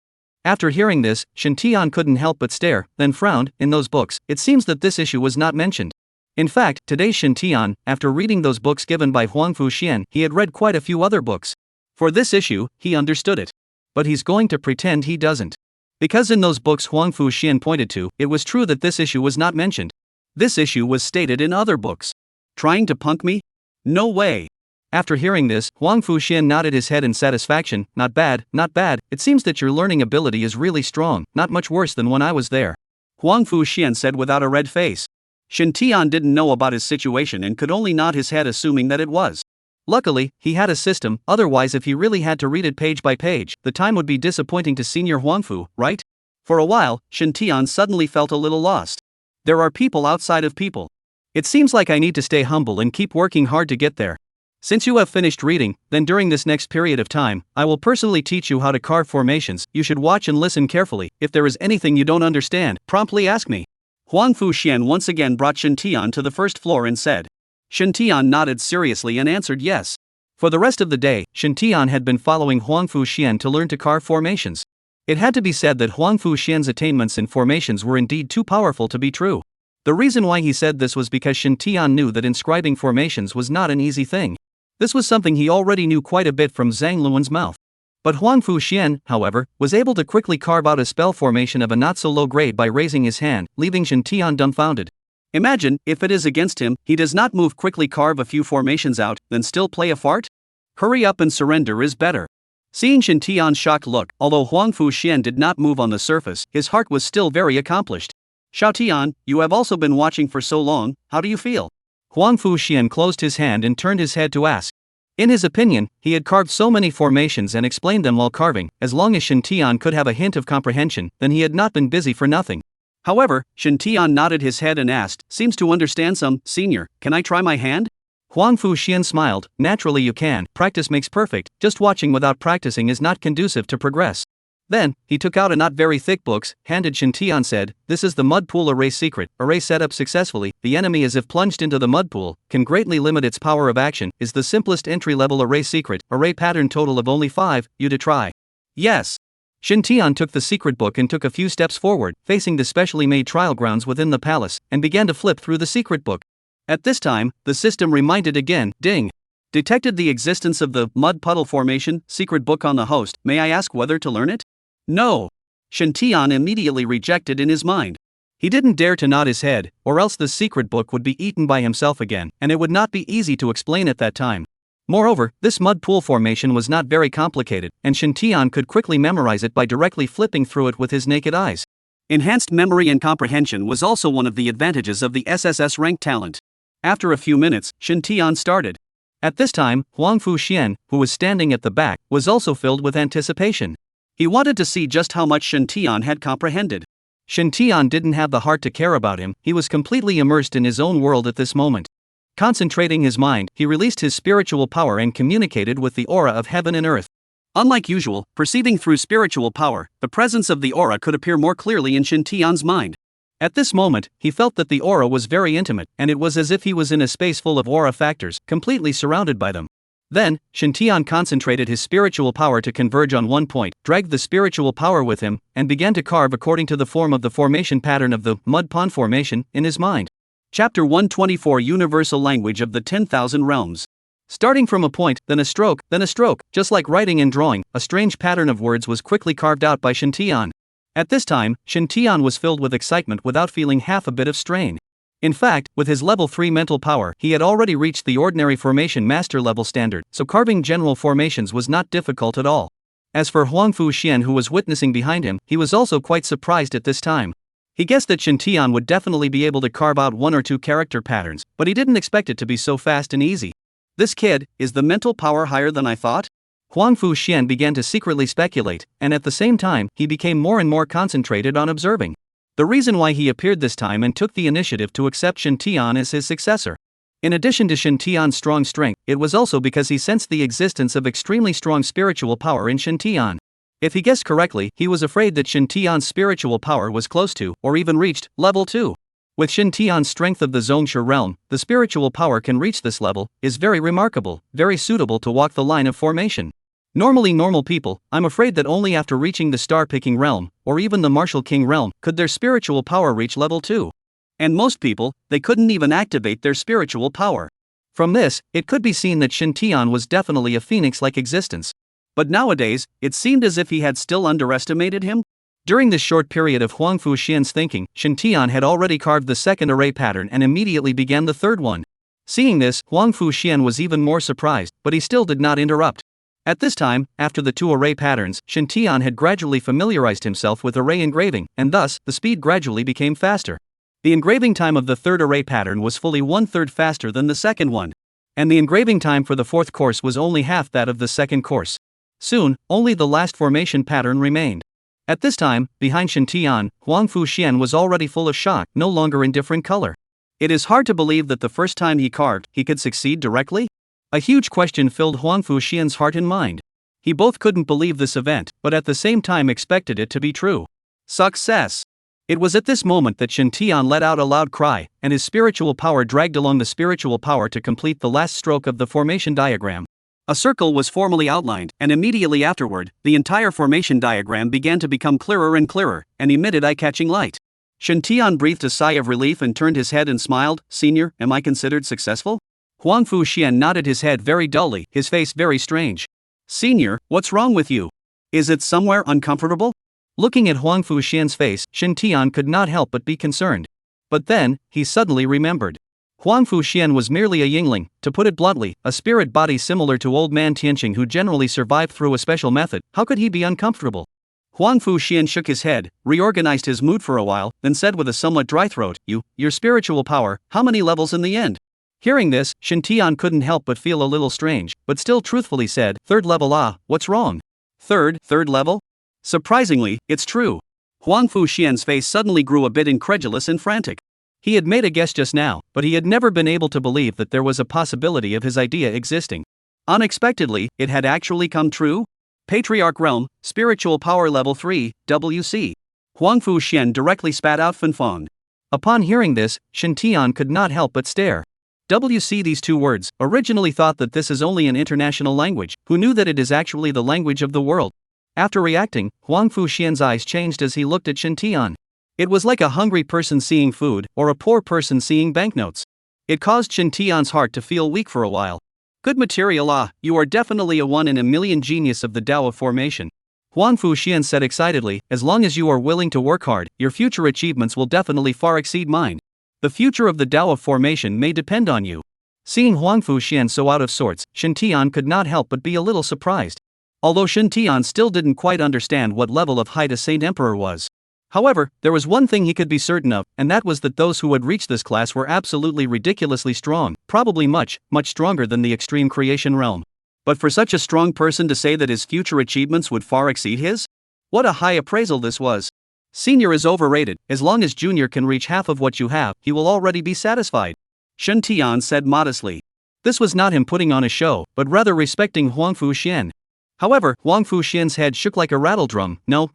After hearing this, Shen Tian couldn't help but stare, then frowned. In those books, it seems that this issue was not mentioned. In fact, today's Shen Tian, after reading those books given by Huang Fu Xian, he had read quite a few other books. For this issue, he understood it. But he's going to pretend he doesn't. Because in those books Huang Fu Xian pointed to, it was true that this issue was not mentioned. This issue was stated in other books. Trying to punk me? No way. After hearing this, Huang Fu Xian nodded his head in satisfaction. Not bad, not bad. It seems that your learning ability is really strong, not much worse than when I was there. Huang Fu Xian said without a red face. Shen Tian didn't know about his situation and could only nod his head assuming that it was. Luckily, he had a system, otherwise if he really had to read it page by page, the time would be disappointing to Senior Huangfu, right? For a while, Shen Tian suddenly felt a little lost. There are people outside of people. It seems like I need to stay humble and keep working hard to get there. Since you have finished reading, then during this next period of time, I will personally teach you how to carve formations. You should watch and listen carefully. If there is anything you don't understand, promptly ask me. Huang Fu Xian once again brought Shen Tian to the first floor and said. Shen Tian nodded seriously and answered yes. For the rest of the day, Shen Tian had been following Huang Fu Xian to learn to carve formations. It had to be said that Huang Fu Xian's attainments in formations were indeed too powerful to be true. The reason why he said this was because Shen Tian knew that inscribing formations was not an easy thing. This was something he already knew quite a bit from Zhang Luan's mouth. But Huang Fu Xian, however, was able to quickly carve out a spell formation of a not-so-low grade by raising his hand, leaving Shen Tian dumbfounded. Imagine, if it is against him, he does not move quickly carve a few formations out, then still play a fart? Hurry up and surrender is better. Seeing Shen Tian's shocked look, although Huang Fu Xian did not move on the surface, his heart was still very accomplished. Xiao Tian, you have also been watching for so long, how do you feel? Huang Fu Xian closed his hand and turned his head to ask. In his opinion, he had carved so many formations and explained them while carving. As long as Shen Tian could have a hint of comprehension, then he had not been busy for nothing. However, Shen Tian nodded his head and asked, seems to understand some. Senior, can I try my hand? Huang Fu Xian smiled. Naturally you can, practice makes perfect, just watching without practicing is not conducive to progress. Then, he took out a not very thick books, handed Shen Tian said, this is the mud pool array secret, array set up successfully, the enemy as if plunged into the mud pool, can greatly limit its power of action, is the simplest entry-level array secret, array pattern total of only 5, you to try. Yes. Shen Tian took the secret book and took a few steps forward, facing the specially made trial grounds within the palace, and began to flip through the secret book. At this time, the system reminded again, ding. Detected the existence of the mud puddle formation, secret book on the host, may I ask whether to learn it? No. Shen Tian immediately rejected in his mind. He didn't dare to nod his head, or else the secret book would be eaten by himself again, and it would not be easy to explain at that time. Moreover, this mud pool formation was not very complicated, and Shen Tian could quickly memorize it by directly flipping through it with his naked eyes. Enhanced memory and comprehension was also one of the advantages of the SSS rank talent. After a few minutes, Shen Tian started. At this time, Huang Fu Xian, who was standing at the back, was also filled with anticipation. He wanted to see just how much Shen Tian had comprehended. Shen Tian didn't have the heart to care about him, he was completely immersed in his own world at this moment. Concentrating his mind, he released his spiritual power and communicated with the aura of heaven and earth. Unlike usual, perceiving through spiritual power, the presence of the aura could appear more clearly in Shen Tian's mind. At this moment, he felt that the aura was very intimate, and it was as if he was in a space full of aura factors, completely surrounded by them. Then, Shen Tian concentrated his spiritual power to converge on one point, dragged the spiritual power with him, and began to carve according to the form of the formation pattern of the mud pond formation in his mind. Chapter 124 Universal Language of the 10,000 Realms. Starting from a point, then a stroke, just like writing and drawing, a strange pattern of words was quickly carved out by Shen Tian. At this time, Shen Tian was filled with excitement without feeling half a bit of strain. In fact, with his level 3 mental power, he had already reached the ordinary formation master level standard, so carving general formations was not difficult at all. As for Huang Fu Xian, who was witnessing behind him, he was also quite surprised at this time. He guessed that Shen Tian would definitely be able to carve out 1 or 2 character patterns, but he didn't expect it to be so fast and easy. This kid, is the mental power higher than I thought? Huang Fu Xian began to secretly speculate, and at the same time, he became more and more concentrated on observing. The reason why he appeared this time and took the initiative to accept Shin Tian as his successor. In addition to Shin Tian's strong strength, it was also because he sensed the existence of extremely strong spiritual power in Shin Tian. If he guessed correctly, he was afraid that Shin Tian's spiritual power was close to, or even reached, level 2. With Shin Tian's strength of the Zhongshu realm, the spiritual power can reach this level, is very remarkable, very suitable to walk the line of formation. Normally normal people, I'm afraid that only after reaching the star-picking realm, or even the martial king realm, could their spiritual power reach level 2. And most people, they couldn't even activate their spiritual power. From this, it could be seen that Shin Tian was definitely a phoenix-like existence. But nowadays, it seemed as if he had still underestimated him. During this short period of Huang Fu Xian's thinking, Shin Tian had already carved the second array pattern and immediately began the third one. Seeing this, Huang Fu Xian was even more surprised, but he still did not interrupt. At this time, after the two array patterns, Shin Tian had gradually familiarized himself with array engraving, and thus, the speed gradually became faster. The engraving time of the third array pattern was fully 1/3 faster than the second one. And the engraving time for the fourth course was only half that of the second course. Soon, only the last formation pattern remained. At this time, behind Shin Tian, Huang Fu Xian was already full of shock, no longer in different color. It is hard to believe that the first time he carved, he could succeed directly? A huge question filled Huang Fu Xian's heart and mind. He both couldn't believe this event, but at the same time expected it to be true. Success! It was at this moment that Shin Tian let out a loud cry, and his spiritual power dragged along the spiritual power to complete the last stroke of the formation diagram. A circle was formally outlined, and immediately afterward, the entire formation diagram began to become clearer and clearer, and emitted eye-catching light. Shin Tian breathed a sigh of relief and turned his head and smiled. "Senior, am I considered successful?" Huang Fu Xian nodded his head very dully, his face very strange. "Senior, what's wrong with you? Is it somewhere uncomfortable?" Looking at Huang Fu Xian's face, Shin Tian could not help but be concerned. But then, he suddenly remembered. Huang Fu Xian was merely a Yingling, to put it bluntly, a spirit body similar to old man Tianqing who generally survived through a special method. How could he be uncomfortable? Huang Fu Xian shook his head, reorganized his mood for a while, then said with a somewhat dry throat, Your spiritual power, how many levels in the end?" Hearing this, Shin Tian couldn't help but feel a little strange, but still truthfully said, "Third level. What's wrong? Third level? Surprisingly, it's true." Huang Fu Xian's face suddenly grew a bit incredulous and frantic. He had made a guess just now, but he had never been able to believe that there was a possibility of his idea existing. Unexpectedly, it had actually come true? Patriarch Realm, Spiritual Power Level 3, WC. Huang Fu Xian directly spat out "Fanfong." Upon hearing this, Shin Tian could not help but stare. WC, these two words, originally thought that this is only an international language, who knew that it is actually the language of the world. After reacting, Huang Fu Xian's eyes changed as he looked at Shin Tian. It was like a hungry person seeing food, or a poor person seeing banknotes. It caused Shin Tian's heart to feel weak for a while. "Good material, you are definitely a 1 in a million genius of the Tao of formation." Huang Fu Xian said excitedly, "As long as you are willing to work hard, your future achievements will definitely far exceed mine. The future of the Tao of formation may depend on you." Seeing Huang Fu Xian so out of sorts, Shin Tian could not help but be a little surprised. Although Shin Tian still didn't quite understand what level of height a Saint Emperor was. However, there was one thing he could be certain of, and that was that those who had reached this class were absolutely ridiculously strong, probably much stronger than the extreme creation realm. But for such a strong person to say that his future achievements would far exceed his? What a high appraisal this was. Senior is overrated. As long as Junior can reach half of what you have, he will already be satisfied. Shin Tian said modestly. This was not him putting on a show, but rather respecting Huang Fu Xian. However, Huang Fu Xian's head shook like a rattle drum. No,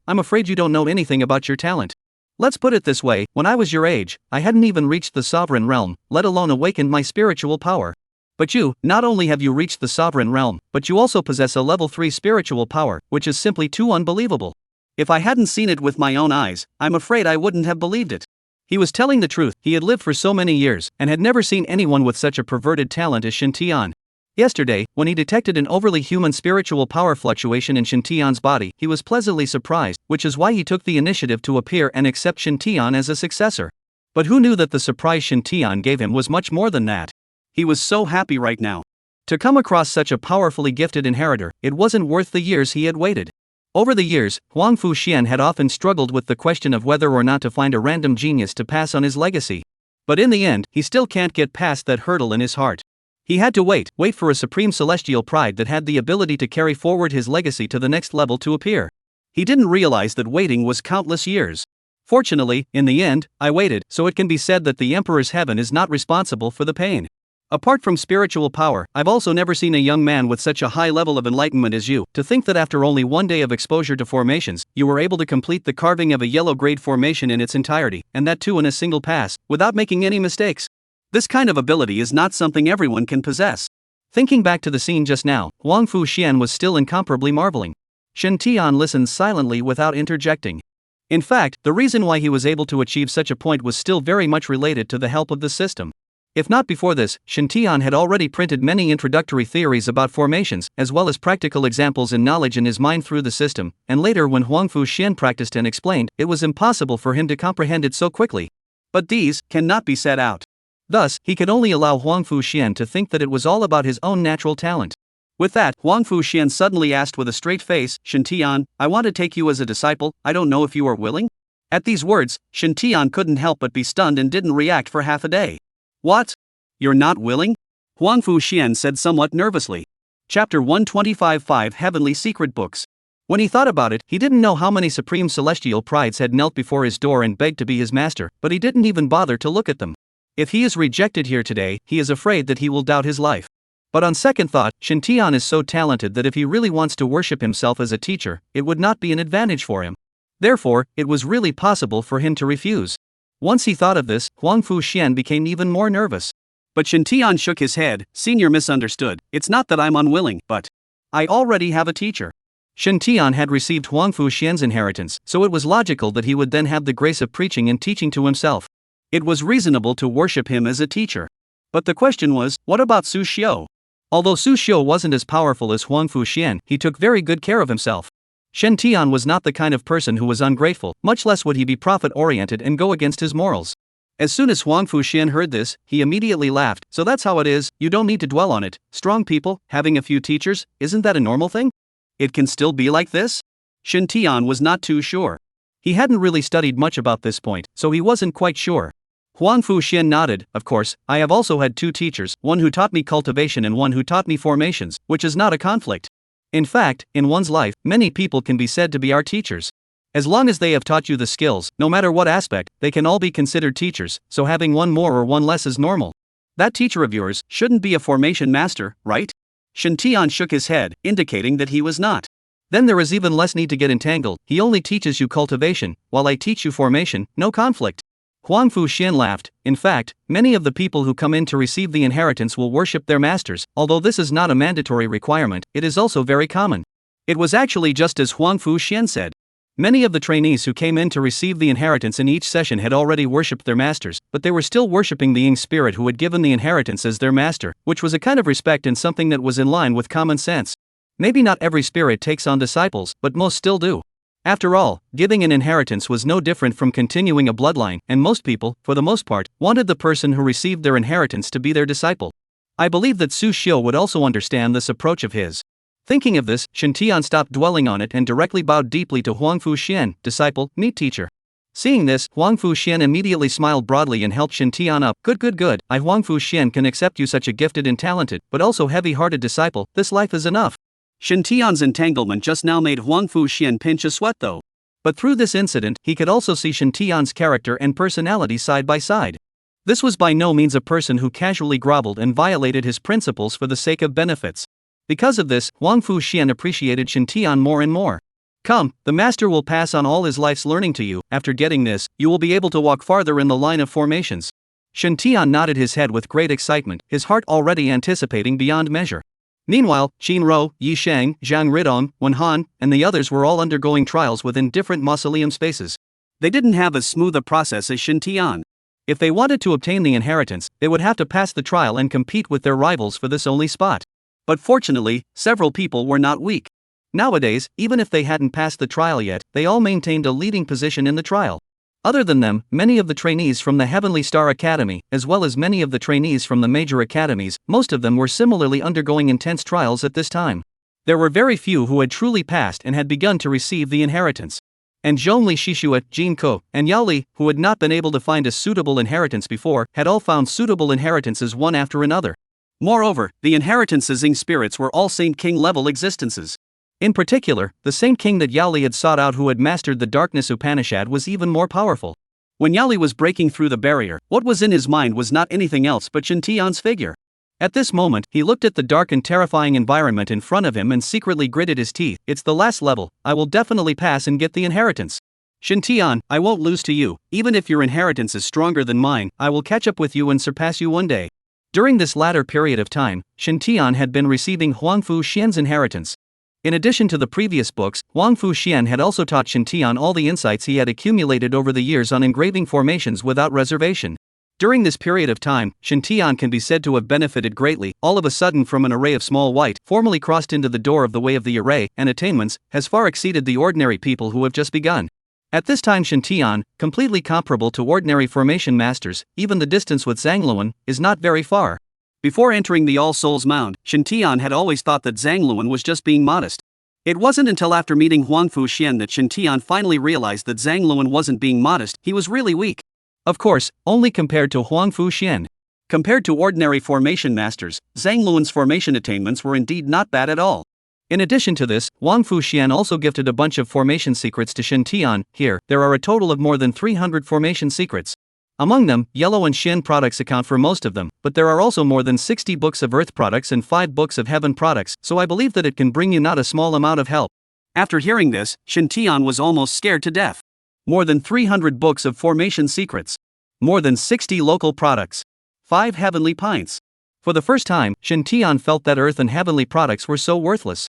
I'm afraid you don't know anything about your talent. Let's put it this way, when I was your age, I hadn't even reached the sovereign realm, let alone awakened my spiritual power. But you, not only have you reached the sovereign realm, but you also possess a level 3 spiritual power, which is simply too unbelievable. If I hadn't seen it with my own eyes, I'm afraid I wouldn't have believed it. He was telling the truth. He had lived for so many years, and had never seen anyone with such a perverted talent as Shin Tian. Yesterday, when he detected an overly human spiritual power fluctuation in Shin Tian's body, he was pleasantly surprised, which is why he took the initiative to appear and accept Shin Tian as a successor. But who knew that the surprise Shin Tian gave him was much more than that? He was so happy right now. To come across such a powerfully gifted inheritor, it wasn't worth the years he had waited. Over the years, Huang Fu Xian had often struggled with the question of whether or not to find a random genius to pass on his legacy. But in the end, he still can't get past that hurdle in his heart. He had to wait for a supreme celestial pride that had the ability to carry forward his legacy to the next level to appear. He didn't realize that waiting was countless years. Fortunately, in the end, I waited, so it can be said that the Emperor's heaven is not responsible for the pain. Apart from spiritual power, I've also never seen a young man with such a high level of enlightenment as you. To think that after only one day of exposure to formations, you were able to complete the carving of a yellow grade formation in its entirety, and that too in a single pass, without making any mistakes. This kind of ability is not something everyone can possess. Thinking back to the scene just now, Huang Fu Xian was still incomparably marveling. Shen Tian listened silently without interjecting. In fact, the reason why he was able to achieve such a point was still very much related to the help of the system. If not before this, Shen Tian had already printed many introductory theories about formations, as well as practical examples and knowledge in his mind through the system, and later when Huang Fu Xian practiced and explained, it was impossible for him to comprehend it so quickly. But these cannot be set out. Thus, he could only allow Huang Fu Xian to think that it was all about his own natural talent. With that, Huang Fu Xian suddenly asked with a straight face, Shen Tian, I want to take you as a disciple, I don't know if you are willing? At these words, Shen Tian couldn't help but be stunned and didn't react for half a day. What? You're not willing? Huang Fu Xian said somewhat nervously. Chapter 125-5 Heavenly Secret Books. When he thought about it, he didn't know how many supreme celestial prides had knelt before his door and begged to be his master, but he didn't even bother to look at them. If he is rejected here today, he is afraid that he will doubt his life. But on second thought, Shen Tian is so talented that if he really wants to worship himself as a teacher, it would not be an advantage for him. Therefore, it was really possible for him to refuse. Once he thought of this, Huang Fu Xian became even more nervous. But Shen Tian shook his head, Senior misunderstood, it's not that I'm unwilling, but I already have a teacher. Shen Tian had received Huang Fu Xian's inheritance, so it was logical that he would then have the grace of preaching and teaching to himself. It was reasonable to worship him as a teacher. But the question was, what about Su Xiu? Although Su Xiu wasn't as powerful as Huang Fu Xian, he took very good care of himself. Shen Tian was not the kind of person who was ungrateful, much less would he be profit-oriented and go against his morals. As soon as Huang Fu Xian heard this, he immediately laughed, so that's how it is, you don't need to dwell on it, strong people, having a few teachers, isn't that a normal thing? It can still be like this? Shen Tian was not too sure. He hadn't really studied much about this point, so he wasn't quite sure. Huang Fu Xian nodded, of course, I have also had two teachers, one who taught me cultivation and one who taught me formations, which is not a conflict. In fact, in one's life, many people can be said to be our teachers. As long as they have taught you the skills, no matter what aspect, they can all be considered teachers, so having one more or one less is normal. That teacher of yours shouldn't be a formation master, right? Shen Tian shook his head, indicating that he was not. Then there is even less need to get entangled, he only teaches you cultivation, while I teach you formation, no conflict. Huang Fu Xian laughed. In fact, many of the people who come in to receive the inheritance will worship their masters, although this is not a mandatory requirement, it is also very common. It was actually just as Huang Fu Xian said. Many of the trainees who came in to receive the inheritance in each session had already worshipped their masters, but they were still worshipping the Ying spirit who had given the inheritance as their master, which was a kind of respect and something that was in line with common sense. Maybe not every spirit takes on disciples, but most still do. After all, giving an inheritance was no different from continuing a bloodline, and most people, for the most part, wanted the person who received their inheritance to be their disciple. I believe that Su Xiu would also understand this approach of his. Thinking of this, Shen Tian stopped dwelling on it and directly bowed deeply to Huang Fu Xian, disciple, meet teacher. Seeing this, Huang Fu Xian immediately smiled broadly and helped Shen Tian up. Good. I Huang Fu Xian can accept you such a gifted and talented, but also heavy-hearted disciple, this life is enough. Shen Tian's entanglement just now made Huang Fu Xian pinch a sweat though. But through this incident, he could also see Shen Tian's character and personality side by side. This was by no means a person who casually groveled and violated his principles for the sake of benefits. Because of this, Huang Fu Xian appreciated Shen Tian more and more. Come, the master will pass on all his life's learning to you. After getting this, you will be able to walk farther in the line of formations. Shen Tian nodded his head with great excitement, his heart already anticipating beyond measure. Meanwhile, Qin Rou, Yi Sheng, Zhang Ridong, Wen Han, and the others were all undergoing trials within different mausoleum spaces. They didn't have as smooth a process as Shen Tian. If they wanted to obtain the inheritance, they would have to pass the trial and compete with their rivals for this only spot. But fortunately, several people were not weak. Nowadays, even if they hadn't passed the trial yet, they all maintained a leading position in the trial. Other than them, many of the trainees from the Heavenly Star Academy, as well as many of the trainees from the major academies, most of them were similarly undergoing intense trials at this time. There were very few who had truly passed and had begun to receive the inheritance. And Zhongli Shishua, Jin Ko, and Yao Li, who had not been able to find a suitable inheritance before, had all found suitable inheritances one after another. Moreover, the inheritances in spirits were all Saint King level existences. In particular, the same king that Yali had sought out who had mastered the Darkness Upanishad was even more powerful. When Yali was breaking through the barrier, what was in his mind was not anything else but Shintian's figure. At this moment, he looked at the dark and terrifying environment in front of him and secretly gritted his teeth. It's the last level, I will definitely pass and get the inheritance. Shintian, I won't lose to you, even if your inheritance is stronger than mine, I will catch up with you and surpass you one day. During this latter period of time, Shintian had been receiving Huangfu Xian's inheritance. In addition to the previous books, Huangfu Xian had also taught Shintian all the insights he had accumulated over the years on engraving formations without reservation. During this period of time, Shintian can be said to have benefited greatly. All of a sudden, from an array of small white, formally crossed into the door of the way of the array, and attainments, has far exceeded the ordinary people who have just begun. At this time, Shintian, completely comparable to ordinary formation masters, even the distance with Zhangluan, is not very far. Before entering the All Souls Mound, Shintian had always thought that Zhangluan was just being modest. It wasn't until after meeting Huangfu Xian that Shintian finally realized that Zhangluan wasn't being modest, he was really weak. Of course, only compared to Huangfu Xian. Compared to ordinary formation masters, Zhangluan's formation attainments were indeed not bad at all. In addition to this, Huangfu Xian also gifted a bunch of formation secrets to Shintian. Here, there are a total of more than 300 formation secrets. Among them, Yellow and Xin products account for most of them, but there are also more than 60 books of Earth products and 5 books of Heaven products, so I believe that it can bring you not a small amount of help. After hearing this, Shintian was almost scared to death. More than 300 books of formation secrets. More than 60 local products. 5 heavenly pints. For the first time, Shintian felt that Earth and heavenly products were so worthless.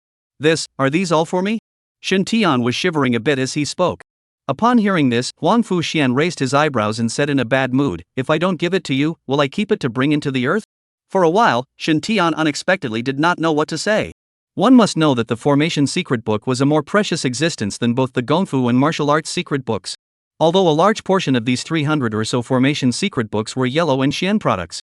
Are these all for me? Shintian was shivering a bit as he spoke. Upon hearing this, Huangfu Xian raised his eyebrows and said in a bad mood, if I don't give it to you, will I keep it to bring into the earth? For a while, Shintian unexpectedly did not know what to say. One must know that the Formation Secret Book was a more precious existence than both the Gongfu and martial arts secret books. Although a large portion of these 300 or so Formation Secret Books were Yellow and Xian products.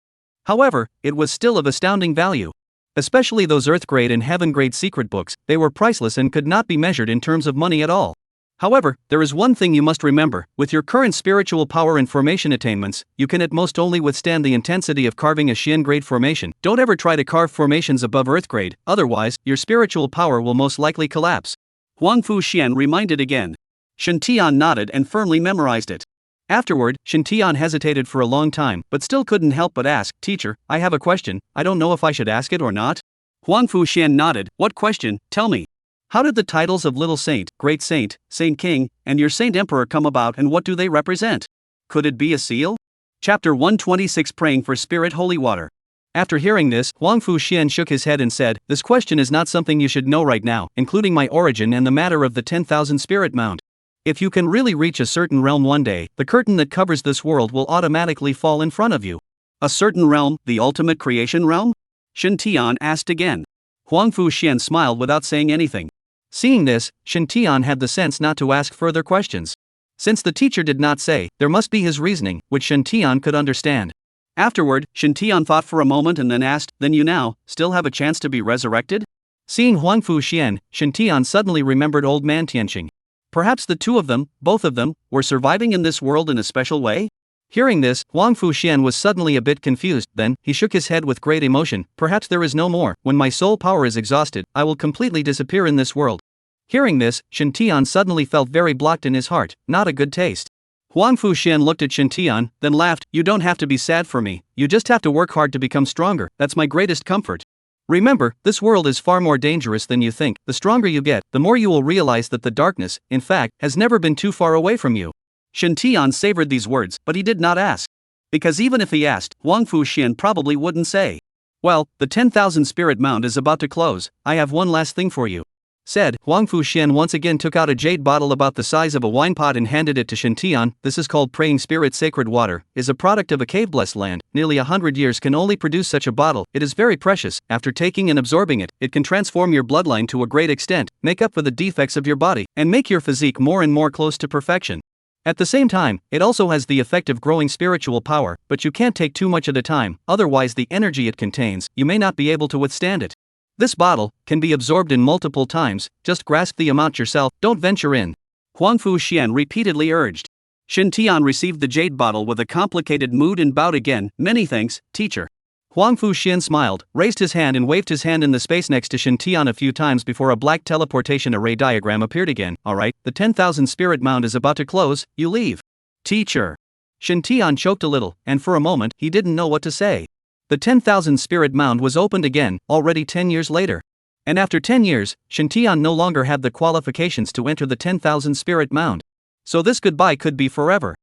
However, it was still of astounding value. Especially those Earth grade and Heaven grade secret books, they were priceless and could not be measured in terms of money at all. However, there is one thing you must remember, with your current spiritual power and formation attainments, you can at most only withstand the intensity of carving a Xian grade formation. Don't ever try to carve formations above Earth grade, otherwise, your spiritual power will most likely collapse. Huangfu Xian reminded again. Shintian nodded and firmly memorized it. Afterward, Shintian hesitated for a long time, but still couldn't help but ask, Teacher, I have a question, I don't know if I should ask it or not. Huangfu Xian nodded, what question, tell me. How did the titles of Little Saint, Great Saint, Saint King, and your Saint Emperor come about and what do they represent? Could it be a seal? Chapter 126 Praying for Spirit Holy Water. After hearing this, Huangfu Xian shook his head and said, this question is not something you should know right now, including my origin and the matter of the 10,000 Spirit Mound. If you can really reach a certain realm one day, the curtain that covers this world will automatically fall in front of you. A certain realm, the ultimate creation realm? Shintian asked again. Huangfu Xian smiled without saying anything. Seeing this, Shintian had the sense not to ask further questions. Since the teacher did not say, there must be his reasoning, which Shintian could understand. Afterward, Shintian thought for a moment and then asked, then you now, still have a chance to be resurrected? Seeing Huangfu Xian, Shintian suddenly remembered old man Tianqing. Perhaps the two of them, both of them, were surviving in this world in a special way? Hearing this, Huangfu Xian was suddenly a bit confused, then, he shook his head with great emotion, perhaps there is no more, when my soul power is exhausted, I will completely disappear in this world. Hearing this, Shintian suddenly felt very blocked in his heart, not a good taste. Huangfu Xian looked at Shintian, then laughed, you don't have to be sad for me, you just have to work hard to become stronger, that's my greatest comfort. Remember, this world is far more dangerous than you think, the stronger you get, the more you will realize that the darkness, in fact, has never been too far away from you. Shintian savored these words, but he did not ask. Because even if he asked, Huangfu Xian probably wouldn't say. Well, the 10,000 Spirit Mound is about to close, I have one last thing for you. Said, Huangfu Xian once again took out a jade bottle about the size of a wine pot and handed it to Shintian. This is called Praying Spirit Sacred Water, is a product of a cave-blessed land, nearly 100 years can only produce such a bottle, it is very precious, after taking and absorbing it, it can transform your bloodline to a great extent, make up for the defects of your body, and make your physique more and more close to perfection. At the same time, it also has the effect of growing spiritual power, but you can't take too much at a time, otherwise the energy it contains, you may not be able to withstand it. This bottle can be absorbed in multiple times, just grasp the amount yourself, don't venture in. Huangfu Xian repeatedly urged. Shintian received the jade bottle with a complicated mood and bowed again, many thanks, teacher. Huang Fuxian smiled, raised his hand and waved his hand in the space next to Shen Tian a few times before a black teleportation array diagram appeared again. Alright, the 10,000 spirit mound is about to close, you leave. Teacher. Shen Tian choked a little, and for a moment, he didn't know what to say. The 10,000 spirit mound was opened again, already 10 years later. And after 10 years, Shen Tian no longer had the qualifications to enter the 10,000 spirit mound. So this goodbye could be forever.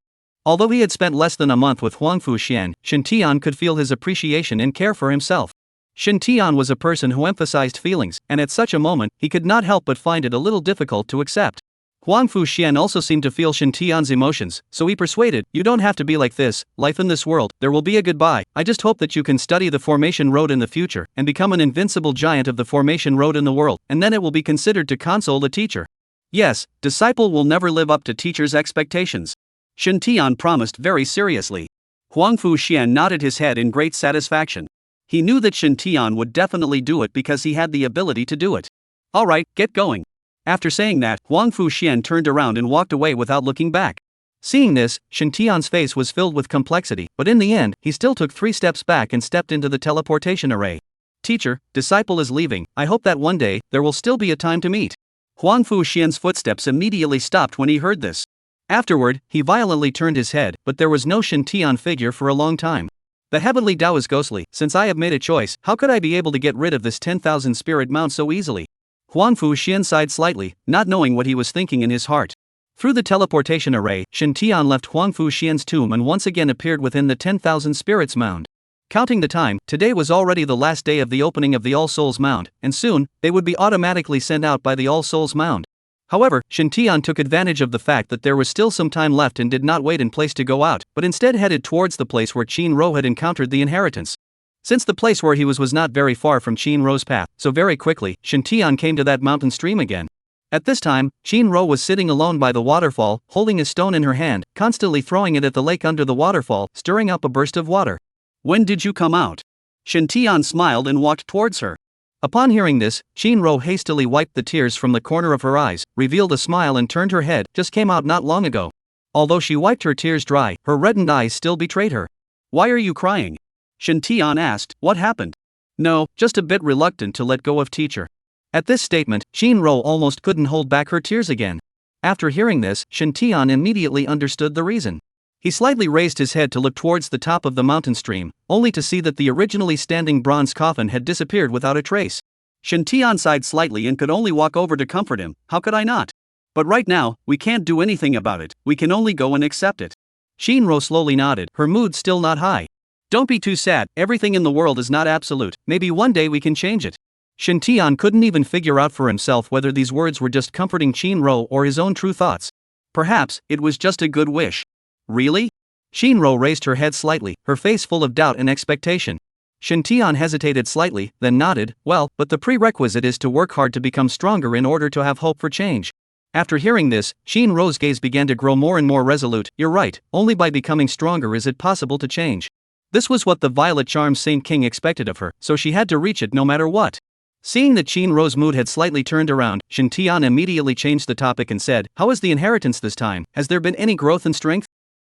Although he had spent less than a month with Huang Fuxian, Shen Tian could feel his appreciation and care for himself. Shen Tian was a person who emphasized feelings, and at such a moment, he could not help but find it a little difficult to accept. Huang Fuxian also seemed to feel Shen Tian's emotions, so he persuaded, "You don't have to be like this, life in this world, there will be a goodbye. I just hope that you can study the formation road in the future, and become an invincible giant of the formation road in the world, and then it will be considered to console the teacher." Yes, disciple will never live up to teacher's expectations. Shen Tian promised very seriously. Huang Fuxian nodded his head in great satisfaction. He knew that Shen Tian would definitely do it because he had the ability to do it. Alright, get going. After saying that, Huang Fuxian turned around and walked away without looking back. Seeing this, Shen Tian's face was filled with complexity, but in the end, he still took 3 steps back and stepped into the teleportation array. Teacher, disciple is leaving, I hope that one day, there will still be a time to meet. Huang Fuxian's footsteps immediately stopped when he heard this. Afterward, he violently turned his head, but there was no Shen Tian figure for a long time. The heavenly Tao is ghostly, since I have made a choice, how could I be able to get rid of this 10,000 spirit mount so easily? Huang Fuxian sighed slightly, not knowing what he was thinking in his heart. Through the teleportation array, Shen Tian left Huang Fuxian's tomb and once again appeared within the 10,000 spirits mound. Counting the time, today was already the last day of the opening of the All Souls mound, and soon, they would be automatically sent out by the All Souls mound. However, Shen Tian took advantage of the fact that there was still some time left and did not wait in place to go out, but instead headed towards the place where Qin Ro had encountered the inheritance. Since the place where he was not very far from Qin Ro's path, so very quickly, Shen Tian came to that mountain stream again. At this time, Qin Ro was sitting alone by the waterfall, holding a stone in her hand, constantly throwing it at the lake under the waterfall, stirring up a burst of water. When did you come out? Shen Tian smiled and walked towards her. Upon hearing this, Qin Ro hastily wiped the tears from the corner of her eyes, revealed a smile and turned her head, just came out not long ago. Although she wiped her tears dry, her reddened eyes still betrayed her. Why are you crying? Shen Tian asked, what happened? No, just a bit reluctant to let go of teacher. At this statement, Qin Ro almost couldn't hold back her tears again. After hearing this, Shen Tian immediately understood the reason. He slightly raised his head to look towards the top of the mountain stream, only to see that the originally standing bronze coffin had disappeared without a trace. Shen Tian sighed slightly and could only walk over to comfort him. How could I not? But right now, we can't do anything about it, we can only go and accept it. Qin Ro slowly nodded, her mood still not high. Don't be too sad, everything in the world is not absolute, maybe one day we can change it. Shen Tian couldn't even figure out for himself whether these words were just comforting Qin Ro or his own true thoughts. Perhaps, it was just a good wish. Really? Qin Ro raised her head slightly, her face full of doubt and expectation. Shen Tian hesitated slightly, then nodded, well, but the prerequisite is to work hard to become stronger in order to have hope for change. After hearing this, Qin Ro's gaze began to grow more and more resolute. You're right, only by becoming stronger is it possible to change. This was what the Violet Charm Saint King expected of her, so she had to reach it no matter what. Seeing that Qin Ro's mood had slightly turned around, Shen Tian immediately changed the topic and said, how is the inheritance this time? Has there been any growth in strength?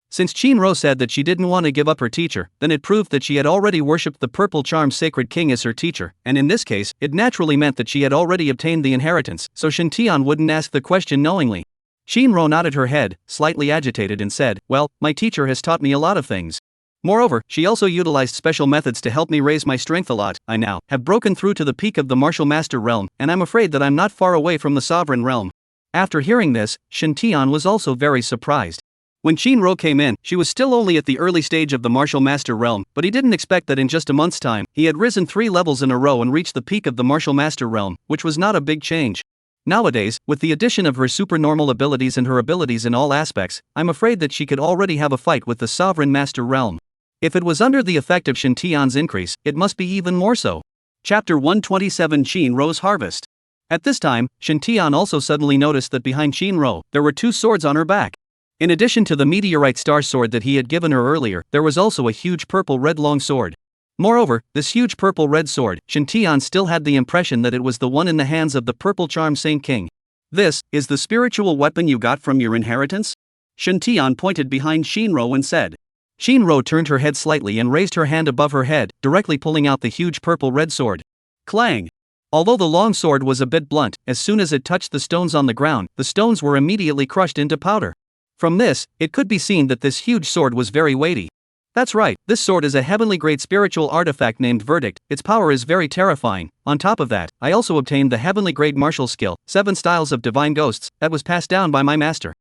Since Qin Ro said that she didn't want to give up her teacher, then it proved that she had already worshipped the Purple Charm Sacred King as her teacher, and in this case, it naturally meant that she had already obtained the inheritance, so Shen Tian wouldn't ask the question knowingly. Qin Ro nodded her head, slightly agitated and said, well, my teacher has taught me a lot of things. Moreover, she also utilized special methods to help me raise my strength a lot. I now have broken through to the peak of the Martial Master realm, and I'm afraid that I'm not far away from the Sovereign realm. After hearing this, Shen Tian was also very surprised. When Qin Ro came in, she was still only at the early stage of the Martial Master realm, but he didn't expect that in just a month's time, he had risen 3 levels in a row and reached the peak of the Martial Master realm, which was not a big change. Nowadays, with the addition of her supernormal abilities and her abilities in all aspects, I'm afraid that she could already have a fight with the Sovereign Master realm. If it was under the effect of Shen Tian's increase, it must be even more so. Chapter 127 Qin Ro's Harvest. At this time, Shen Tian also suddenly noticed that behind Qin Ro, there were 2 swords on her back. In addition to the meteorite star sword that he had given her earlier, there was also a huge purple-red long sword. Moreover, this huge purple-red sword, Shen Tian still had the impression that it was the one in the hands of the Purple Charm Saint King. This is the spiritual weapon you got from your inheritance? Shen Tian pointed behind Qin Ro and said. Shinro turned her head slightly and raised her hand above her head, directly pulling out the huge purple-red sword. Clang! Although the long sword was a bit blunt, as soon as it touched the stones on the ground, the stones were immediately crushed into powder. From this, it could be seen that this huge sword was very weighty. That's right, this sword is a heavenly grade spiritual artifact named Verdict. Its power is very terrifying. On top of that, I also obtained the heavenly grade martial skill, 7 Styles of Divine Ghosts, that was passed down by my master.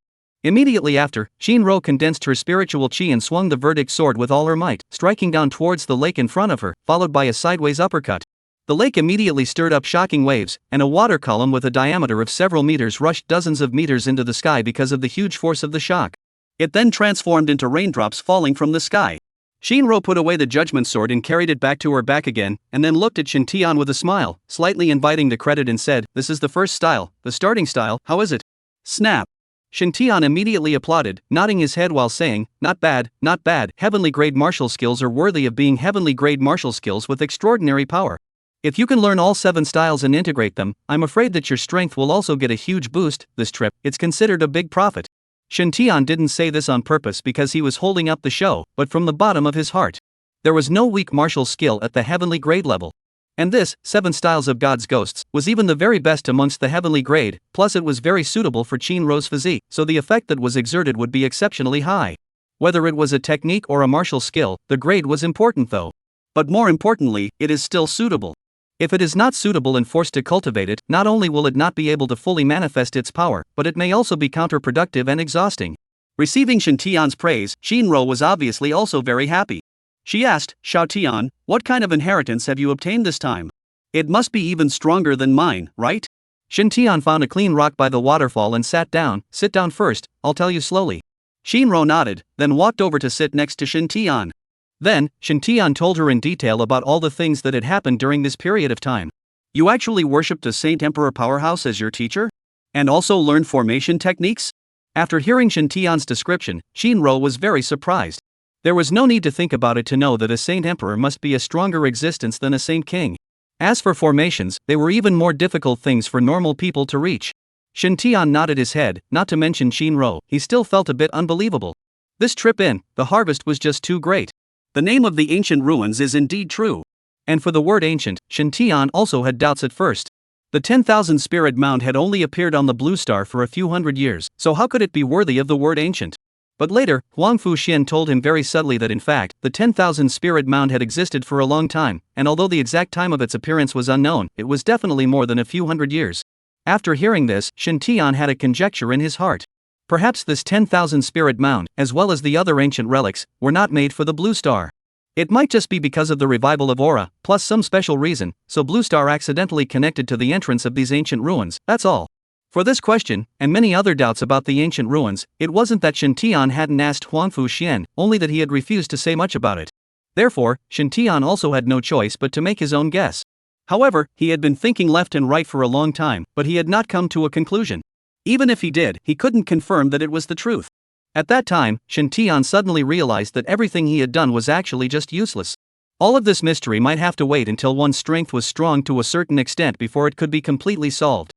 Immediately after, Shinro condensed her spiritual chi and swung the Verdict sword with all her might, striking down towards the lake in front of her, followed by a sideways uppercut. The lake immediately stirred up shocking waves, and a water column with a diameter of several meters rushed dozens of meters into the sky because of the huge force of the shock. It then transformed into raindrops falling from the sky. Shinro put away the judgment sword and carried it back to her back again, and then looked at Shintian with a smile, slightly inviting the credit and said, "This is the first style, the starting style, how is it?" Snap! Shintian immediately applauded, nodding his head while saying, "Not bad, not bad. Heavenly grade martial skills are worthy of being heavenly grade martial skills with extraordinary power. If you can learn all 7 styles and integrate them, I'm afraid that your strength will also get a huge boost. This trip, it's considered a big profit." Shintian didn't say this on purpose because he was holding up the show, but from the bottom of his heart. There was no weak martial skill at the heavenly grade level. And this, 7 Styles of God's Ghosts, was even the very best amongst the heavenly grade, plus it was very suitable for Shinro's physique, so the effect that was exerted would be exceptionally high. Whether it was a technique or a martial skill, the grade was important though. But more importantly, it is still suitable. If it is not suitable and forced to cultivate it, not only will it not be able to fully manifest its power, but it may also be counterproductive and exhausting. Receiving Shintian's praise, Shinro was obviously also very happy. She asked, "Xiaotian, what kind of inheritance have you obtained this time? It must be even stronger than mine, right?" Shintian found a clean rock by the waterfall and sat down. "Sit down first, I'll tell you slowly." Shinro nodded, then walked over to sit next to Shintian. Then, Shintian told her in detail about all the things that had happened during this period of time. "You actually worshipped a Saint Emperor Powerhouse as your teacher? And also learned formation techniques?" After hearing Shintian's description, Shinro was very surprised. There was no need to think about it to know that a Saint Emperor must be a stronger existence than a Saint King. As for formations, they were even more difficult things for normal people to reach. Shintian nodded his head, not to mention Shinro, he still felt a bit unbelievable. This trip in, the harvest was just too great. The name of the ancient ruins is indeed true. And for the word ancient, Shintian also had doubts at first. The 10,000 Spirit Mound had only appeared on the Blue Star for a few hundred years, so how could it be worthy of the word ancient? But later, Huangfu Xian told him very subtly that in fact, the 10,000 Spirit Mound had existed for a long time, and although the exact time of its appearance was unknown, it was definitely more than a few hundred years. After hearing this, Shintian had a conjecture in his heart. Perhaps this 10,000 Spirit Mound, as well as the other ancient relics, were not made for the Blue Star. It might just be because of the revival of Aura, plus some special reason, so Blue Star accidentally connected to the entrance of these ancient ruins, that's all. For this question, and many other doubts about the ancient ruins, it wasn't that Shintian hadn't asked Huangfu Xian, only that he had refused to say much about it. Therefore, Shintian also had no choice but to make his own guess. However, he had been thinking left and right for a long time, but he had not come to a conclusion. Even if he did, he couldn't confirm that it was the truth. At that time, Shintian suddenly realized that everything he had done was actually just useless. All of this mystery might have to wait until one's strength was strong to a certain extent before it could be completely solved.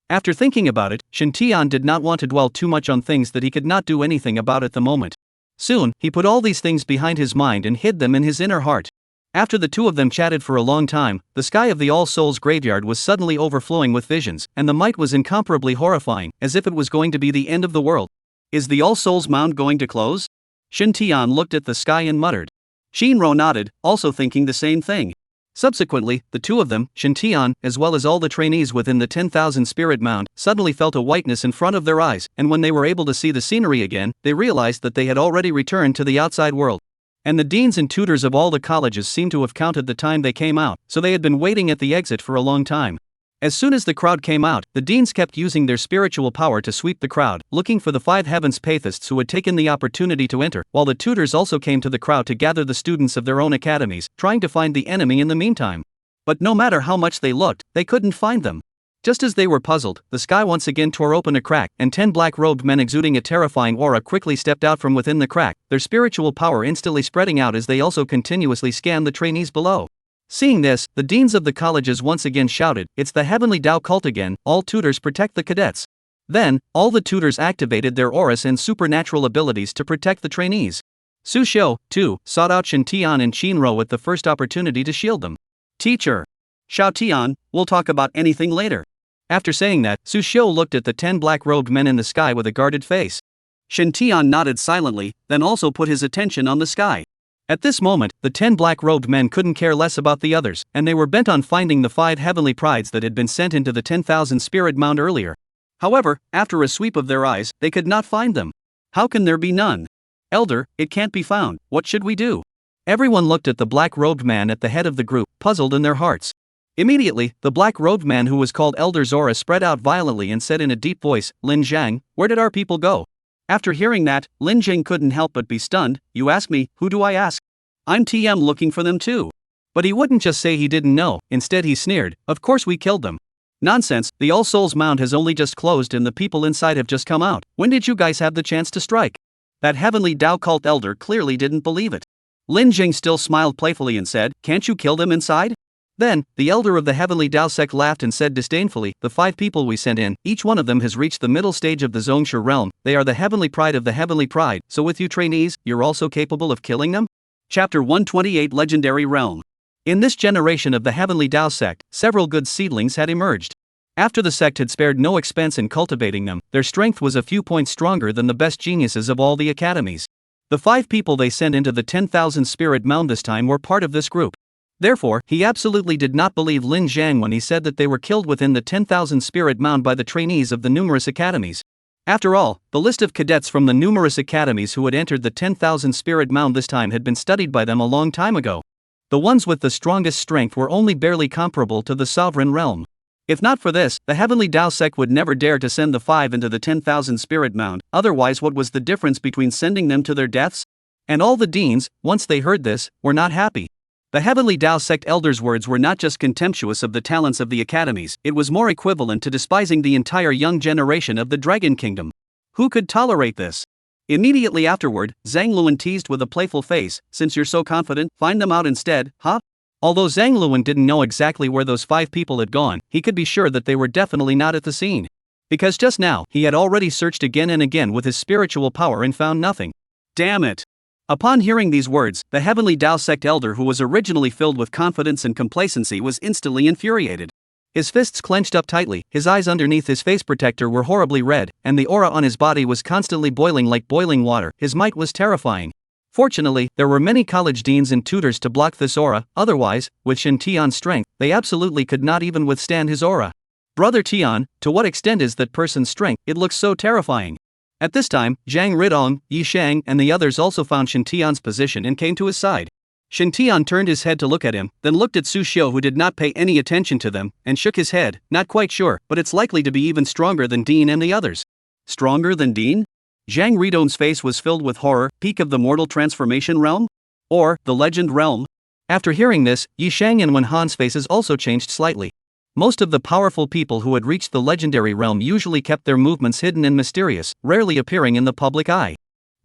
After thinking about it, Shintian did not want to dwell too much on things that he could not do anything about at the moment. Soon, he put all these things behind his mind and hid them in his inner heart. After the two of them chatted for a long time, the sky of the All Souls graveyard was suddenly overflowing with visions, and the might was incomparably horrifying, as if it was going to be the end of the world. "Is the All Souls Mound going to close?" Shintian looked at the sky and muttered. Shinro nodded, also thinking the same thing. Subsequently, the two of them, Shintian, as well as all the trainees within the 10,000 Spirit Mound, suddenly felt a whiteness in front of their eyes, and when they were able to see the scenery again, they realized that they had already returned to the outside world. And the deans and tutors of all the colleges seemed to have counted the time they came out, so they had been waiting at the exit for a long time. As soon as the crowd came out, the deans kept using their spiritual power to sweep the crowd, looking for the 5 heavens paithists who had taken the opportunity to enter, while the tutors also came to the crowd to gather the students of their own academies, trying to find the enemy in the meantime. But no matter how much they looked, they couldn't find them. Just as they were puzzled, the sky once again tore open a crack, and 10 black-robed men exuding a terrifying aura quickly stepped out from within the crack, their spiritual power instantly spreading out as they also continuously scanned the trainees below. Seeing this, the deans of the colleges once again shouted, "It's the heavenly Tao cult again, all tutors protect the cadets." Then, all the tutors activated their auras and supernatural abilities to protect the trainees. Su Xiu, too, sought out Shen Tian and Qinro at the first opportunity to shield them. Teacher. Xiao Tian, we'll talk about anything later. After saying that, Su Xiu looked at the 10 black-robed men in the sky with a guarded face. Shen Tian nodded silently, then also put his attention on the sky. At this moment, the 10 black-robed men couldn't care less about the others, and they were bent on finding the 5 heavenly prides that had been sent into the 10,000 spirit mound earlier. However, after a sweep of their eyes, they could not find them. How can there be none? Elder, it can't be found, what should we do? Everyone looked at the black-robed man at the head of the group, puzzled in their hearts. Immediately, the black-robed man who was called Elder Zora spread out violently and said in a deep voice, Lin Zhang, where did our people go? After hearing that, Lin Zhang couldn't help but be stunned. You ask me, who do I ask? I'm TM looking for them too. But he wouldn't just say he didn't know, instead he sneered, of course we killed them. Nonsense, the All Souls Mound has only just closed and the people inside have just come out. When did you guys have the chance to strike? That heavenly Dao cult elder clearly didn't believe it. Lin Zhang still smiled playfully and said, can't you kill them inside? Then, the elder of the heavenly Dao sect laughed and said disdainfully, the 5 people we sent in, each one of them has reached the middle stage of the Zhongshu realm, they are the heavenly pride of the heavenly pride, so with you trainees, you're also capable of killing them? Chapter 128 Legendary Realm. In this generation of the heavenly Dao sect, several good seedlings had emerged. After the sect had spared no expense in cultivating them, their strength was a few points stronger than the best geniuses of all the academies. The 5 people they sent into the 10,000 spirit mound this time were part of this group. Therefore, he absolutely did not believe Lin Zhang when he said that they were killed within the 10,000 spirit mound by the trainees of the numerous academies. After all, the list of cadets from the numerous academies who had entered the 10,000 spirit mound this time had been studied by them a long time ago. The ones with the strongest strength were only barely comparable to the sovereign realm. If not for this, the heavenly Dao sect would never dare to send the 5 into the 10,000 spirit mound, otherwise what was the difference between sending them to their deaths? And all the deans, once they heard this, were not happy. The heavenly Dao sect elder's words were not just contemptuous of the talents of the academies, it was more equivalent to despising the entire young generation of the Dragon Kingdom. Who could tolerate this? Immediately afterward, Zhang Luan teased with a playful face, since you're so confident, find them out instead, huh? Although Zhang Luan didn't know exactly where those 5 people had gone, he could be sure that they were definitely not at the scene. Because just now, he had already searched again and again with his spiritual power and found nothing. Damn it! Upon hearing these words, the heavenly Dao sect elder who was originally filled with confidence and complacency was instantly infuriated. His fists clenched up tightly, his eyes underneath his face protector were horribly red, and the aura on his body was constantly boiling like boiling water. His might was terrifying. Fortunately, there were many college deans and tutors to block this aura, otherwise, with Shen Tian's strength, they absolutely could not even withstand his aura. Brother Tian, to what extent is that person's strength? It looks so terrifying. At this time, Zhang Ridong, Yi Shang, and the others also found Shen Tian's position and came to his side. Shen Tian turned his head to look at him, then looked at Su Xiu who did not pay any attention to them, and shook his head, not quite sure, but it's likely to be even stronger than Dean and the others. Stronger than Dean? Zhang Ridong's face was filled with horror, peak of the mortal transformation realm? Or, the legend realm? After hearing this, Yi Shang and Wen Han's faces also changed slightly. Most of the powerful people who had reached the legendary realm usually kept their movements hidden and mysterious, rarely appearing in the public eye.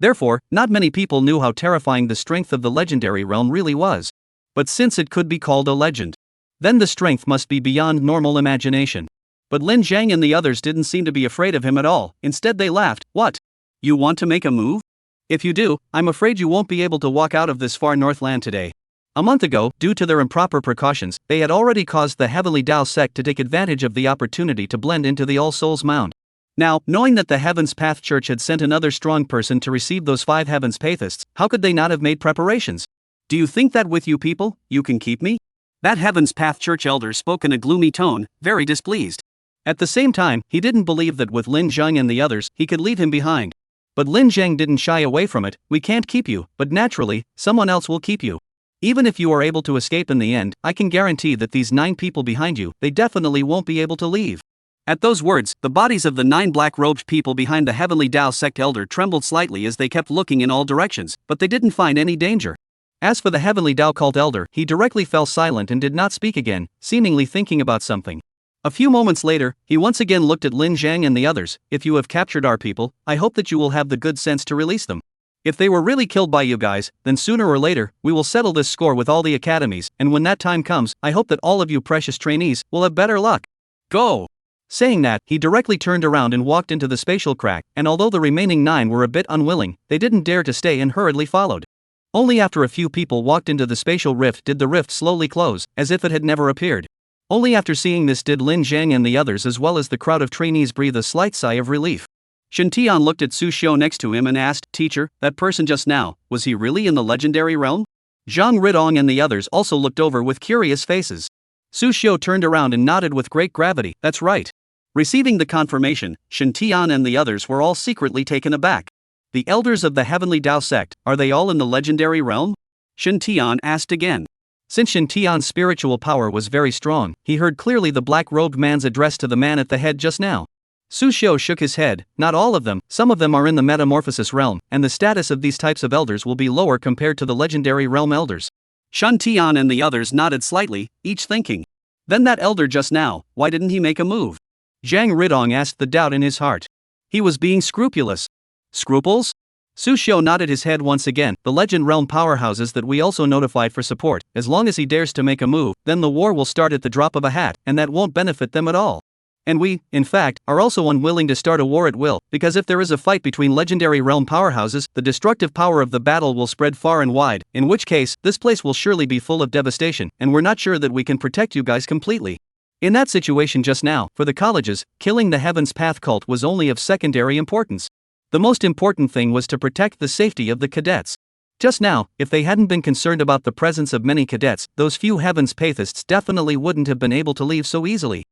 Therefore, not many people knew how terrifying the strength of the legendary realm really was. But since it could be called a legend, then the strength must be beyond normal imagination. But Lin Zhang and the others didn't seem to be afraid of him at all, instead they laughed. What? You want to make a move? If you do, I'm afraid you won't be able to walk out of this far north land today. A month ago, due to their improper precautions, they had already caused the heavenly Dao sect to take advantage of the opportunity to blend into the All Souls Mound. Now, knowing that the Heaven's Path Church had sent another strong person to receive those 5 Heaven's Pathists, how could they not have made preparations? Do you think that with you people, you can keep me? That Heaven's Path Church elder spoke in a gloomy tone, very displeased. At the same time, he didn't believe that with Lin Zhang and the others, he could leave him behind. But Lin Zhang didn't shy away from it. We can't keep you, but naturally, someone else will keep you. Even if you are able to escape in the end, I can guarantee that these 9 people behind you, they definitely won't be able to leave. At those words, the bodies of the 9 black-robed people behind the heavenly Dao sect elder trembled slightly as they kept looking in all directions, but they didn't find any danger. As for the heavenly Dao cult elder, he directly fell silent and did not speak again, seemingly thinking about something. A few moments later, he once again looked at Lin Zhang and the others. If you have captured our people, I hope that you will have the good sense to release them. If they were really killed by you guys, then sooner or later, we will settle this score with all the academies, and when that time comes, I hope that all of you precious trainees will have better luck. Go! Saying that, he directly turned around and walked into the spatial crack, and although the remaining 9 were a bit unwilling, they didn't dare to stay and hurriedly followed. Only after a few people walked into the spatial rift did the rift slowly close, as if it had never appeared. Only after seeing this did Lin Zhang and the others as well as the crowd of trainees breathe a slight sigh of relief. Shen Tian looked at Su Xiu next to him and asked, "Teacher, that person just now, was he really in the legendary realm?" Zhang Ridong and the others also looked over with curious faces. Su Xiu turned around and nodded with great gravity, "That's right." Receiving the confirmation, Shen Tian and the others were all secretly taken aback. "The elders of the Heavenly Dao sect, are they all in the legendary realm?" Shen Tian asked again. Since Shen Tian's spiritual power was very strong, he heard clearly the black-robed man's address to the man at the head just now. Su Xiu shook his head. "Not all of them, some of them are in the metamorphosis realm, and the status of these types of elders will be lower compared to the legendary realm elders." Shen Tian and the others nodded slightly, each thinking, "Then that elder just now, why didn't he make a move?" Zhang Ridong asked the doubt in his heart. He was being scrupulous. Scruples? Su Xiu nodded his head once again. "The legend realm powerhouses that we also notified for support, as long as he dares to make a move, then the war will start at the drop of a hat, and that won't benefit them at all. And we, in fact, are also unwilling to start a war at will, because if there is a fight between legendary realm powerhouses, the destructive power of the battle will spread far and wide, in which case, this place will surely be full of devastation, and we're not sure that we can protect you guys completely. In that situation just now, for the colleges, killing the Heaven's Path cult was only of secondary importance. The most important thing was to protect the safety of the cadets. Just now, if they hadn't been concerned about the presence of many cadets, those few Heaven's Pathists definitely wouldn't have been able to leave so easily.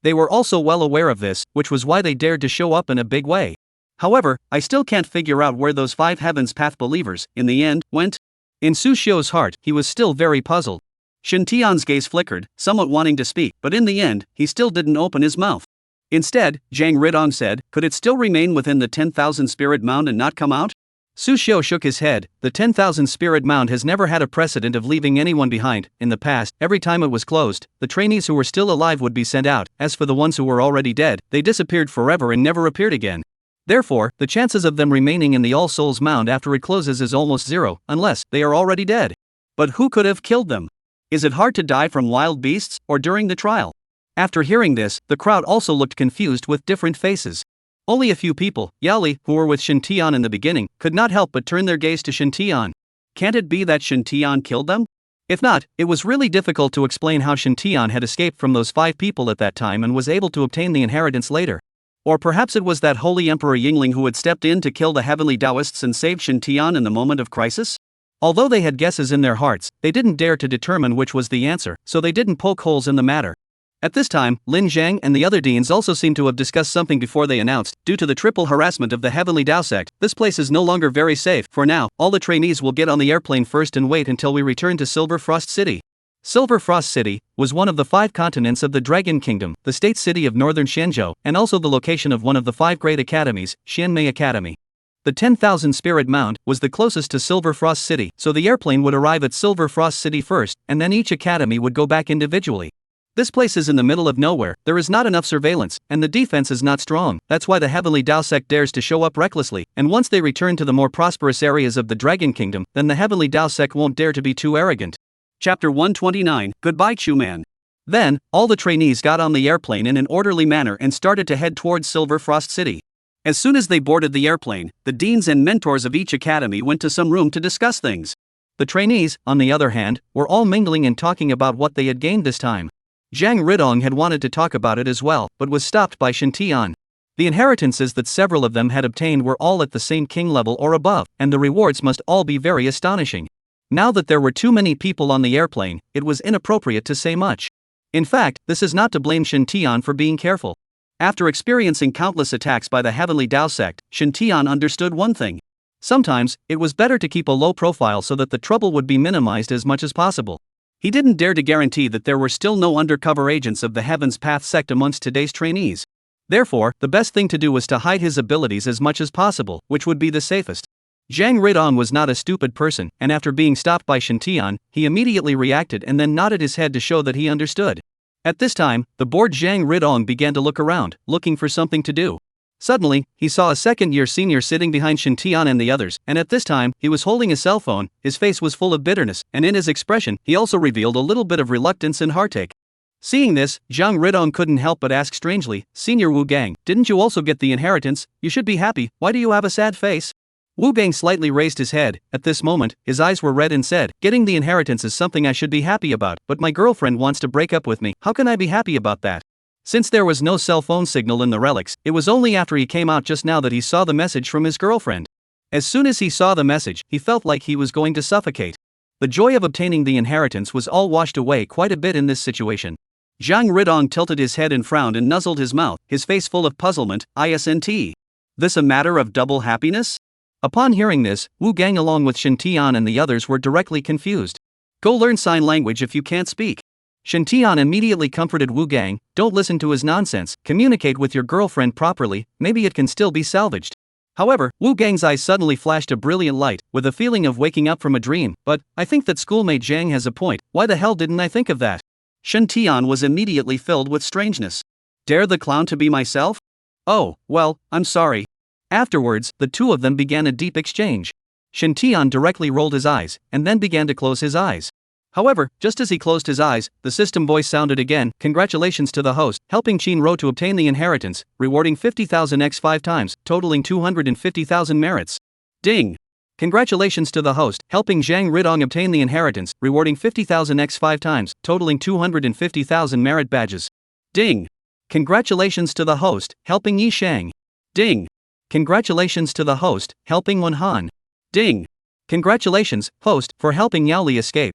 They were also well aware of this, which was why they dared to show up in a big way. However, I still can't figure out where those 5 Heaven's Path believers, in the end, went. In Su Xiu's heart, he was still very puzzled. Shen Tian's gaze flickered, somewhat wanting to speak, but in the end, he still didn't open his mouth. Instead, Zhang Ridong said, "Could it still remain within the 10,000 spirit mound and not come out?" Su Xiu shook his head. "The 10,000 spirit mound has never had a precedent of leaving anyone behind. In the past, every time it was closed, the trainees who were still alive would be sent out. As for the ones who were already dead, they disappeared forever and never appeared again. Therefore, the chances of them remaining in the All Souls mound after it closes is almost zero, unless they are already dead. But who could have killed them? Is it hard to die from wild beasts, or during the trial?" After hearing this, the crowd also looked confused with different faces. Only a few people, Yaoli, who were with Shen Tian in the beginning, could not help but turn their gaze to Shen Tian. Can't it be that Shen Tian killed them? If not, it was really difficult to explain how Shen Tian had escaped from those 5 people at that time and was able to obtain the inheritance later. Or perhaps it was that holy Emperor Yingling who had stepped in to kill the heavenly Taoists and saved Shen Tian in the moment of crisis? Although they had guesses in their hearts, they didn't dare to determine which was the answer, so they didn't poke holes in the matter. At this time, Lin Zhang and the other deans also seemed to have discussed something before they announced, "Due to the triple harassment of the Heavenly Dao sect, this place is no longer very safe. For now, all the trainees will get on the airplane first and wait until we return to Silver Frost City." Silver Frost City was one of the 5 continents of the Dragon Kingdom, the state city of northern Shenzhou, and also the location of one of the 5 great academies, Xianmei Academy. The 10,000 Spirit Mound was the closest to Silver Frost City, so the airplane would arrive at Silver Frost City first, and then each academy would go back individually. This place is in the middle of nowhere, there is not enough surveillance, and the defense is not strong. That's why the Heavenly Dao sect dares to show up recklessly, and once they return to the more prosperous areas of the Dragon Kingdom, then the Heavenly Dao sect won't dare to be too arrogant. Chapter 129, Goodbye Chuman. Then, all the trainees got on the airplane in an orderly manner and started to head towards Silver Frost City. As soon as they boarded the airplane, the deans and mentors of each academy went to some room to discuss things. The trainees, on the other hand, were all mingling and talking about what they had gained this time. Zhang Ridong had wanted to talk about it as well, but was stopped by Shen Tian. The inheritances that several of them had obtained were all at the same king level or above, and the rewards must all be very astonishing. Now that there were too many people on the airplane, it was inappropriate to say much. In fact, this is not to blame Shen Tian for being careful. After experiencing countless attacks by the Heavenly Dao sect, Shen Tian understood one thing. Sometimes, it was better to keep a low profile so that the trouble would be minimized as much as possible. He didn't dare to guarantee that there were still no undercover agents of the Heaven's Path sect amongst today's trainees. Therefore, the best thing to do was to hide his abilities as much as possible, which would be the safest. Zhang Ridong was not a stupid person, and after being stopped by Shen Tian, he immediately reacted and then nodded his head to show that he understood. At this time, the bored Zhang Ridong began to look around, looking for something to do. Suddenly, he saw a second-year senior sitting behind Shen Tian and the others, and at this time, he was holding a cell phone. His face was full of bitterness, and in his expression, he also revealed a little bit of reluctance and heartache. Seeing this, Zhang Ridong couldn't help but ask strangely, Senior Wu Gang, didn't you also get the inheritance? You should be happy, why do you have a sad face? Wu Gang slightly raised his head. At this moment, his eyes were red and said, getting the inheritance is something I should be happy about, but my girlfriend wants to break up with me, how can I be happy about that? Since there was no cell phone signal in the relics, it was only after he came out just now that he saw the message from his girlfriend. As soon as he saw the message, he felt like he was going to suffocate. The joy of obtaining the inheritance was all washed away quite a bit in this situation. Zhang Ridong tilted his head and frowned and nuzzled his mouth, his face full of puzzlement. Isn't this a matter of double happiness? Upon hearing this, Wu Gang along with Shen Tian and the others were directly confused. Go learn sign language if you can't speak. Shen Tian immediately comforted Wu Gang, don't listen to his nonsense, communicate with your girlfriend properly, maybe it can still be salvaged. However, Wu Gang's eyes suddenly flashed a brilliant light, with a feeling of waking up from a dream, but, I think that schoolmate Zhang has a point, why the hell didn't I think of that? Shen Tian was immediately filled with strangeness. Dare the clown to be myself? Oh, well, I'm sorry. Afterwards, the two of them began a deep exchange. Shen Tian directly rolled his eyes, and then began to close his eyes. However, just as he closed his eyes, the system voice sounded again, congratulations to the host, helping Qin Ro to obtain the inheritance, rewarding 50,000 x 5 times, totaling 250,000 merits. Ding! Congratulations to the host, helping Zhang Ridong obtain the inheritance, rewarding 50,000 x 5 times, totaling 250,000 merit badges. Ding! Congratulations to the host, helping Yi Shang. Ding! Congratulations to the host, helping Wen Han. Ding! Congratulations, host, for helping Yao Li escape.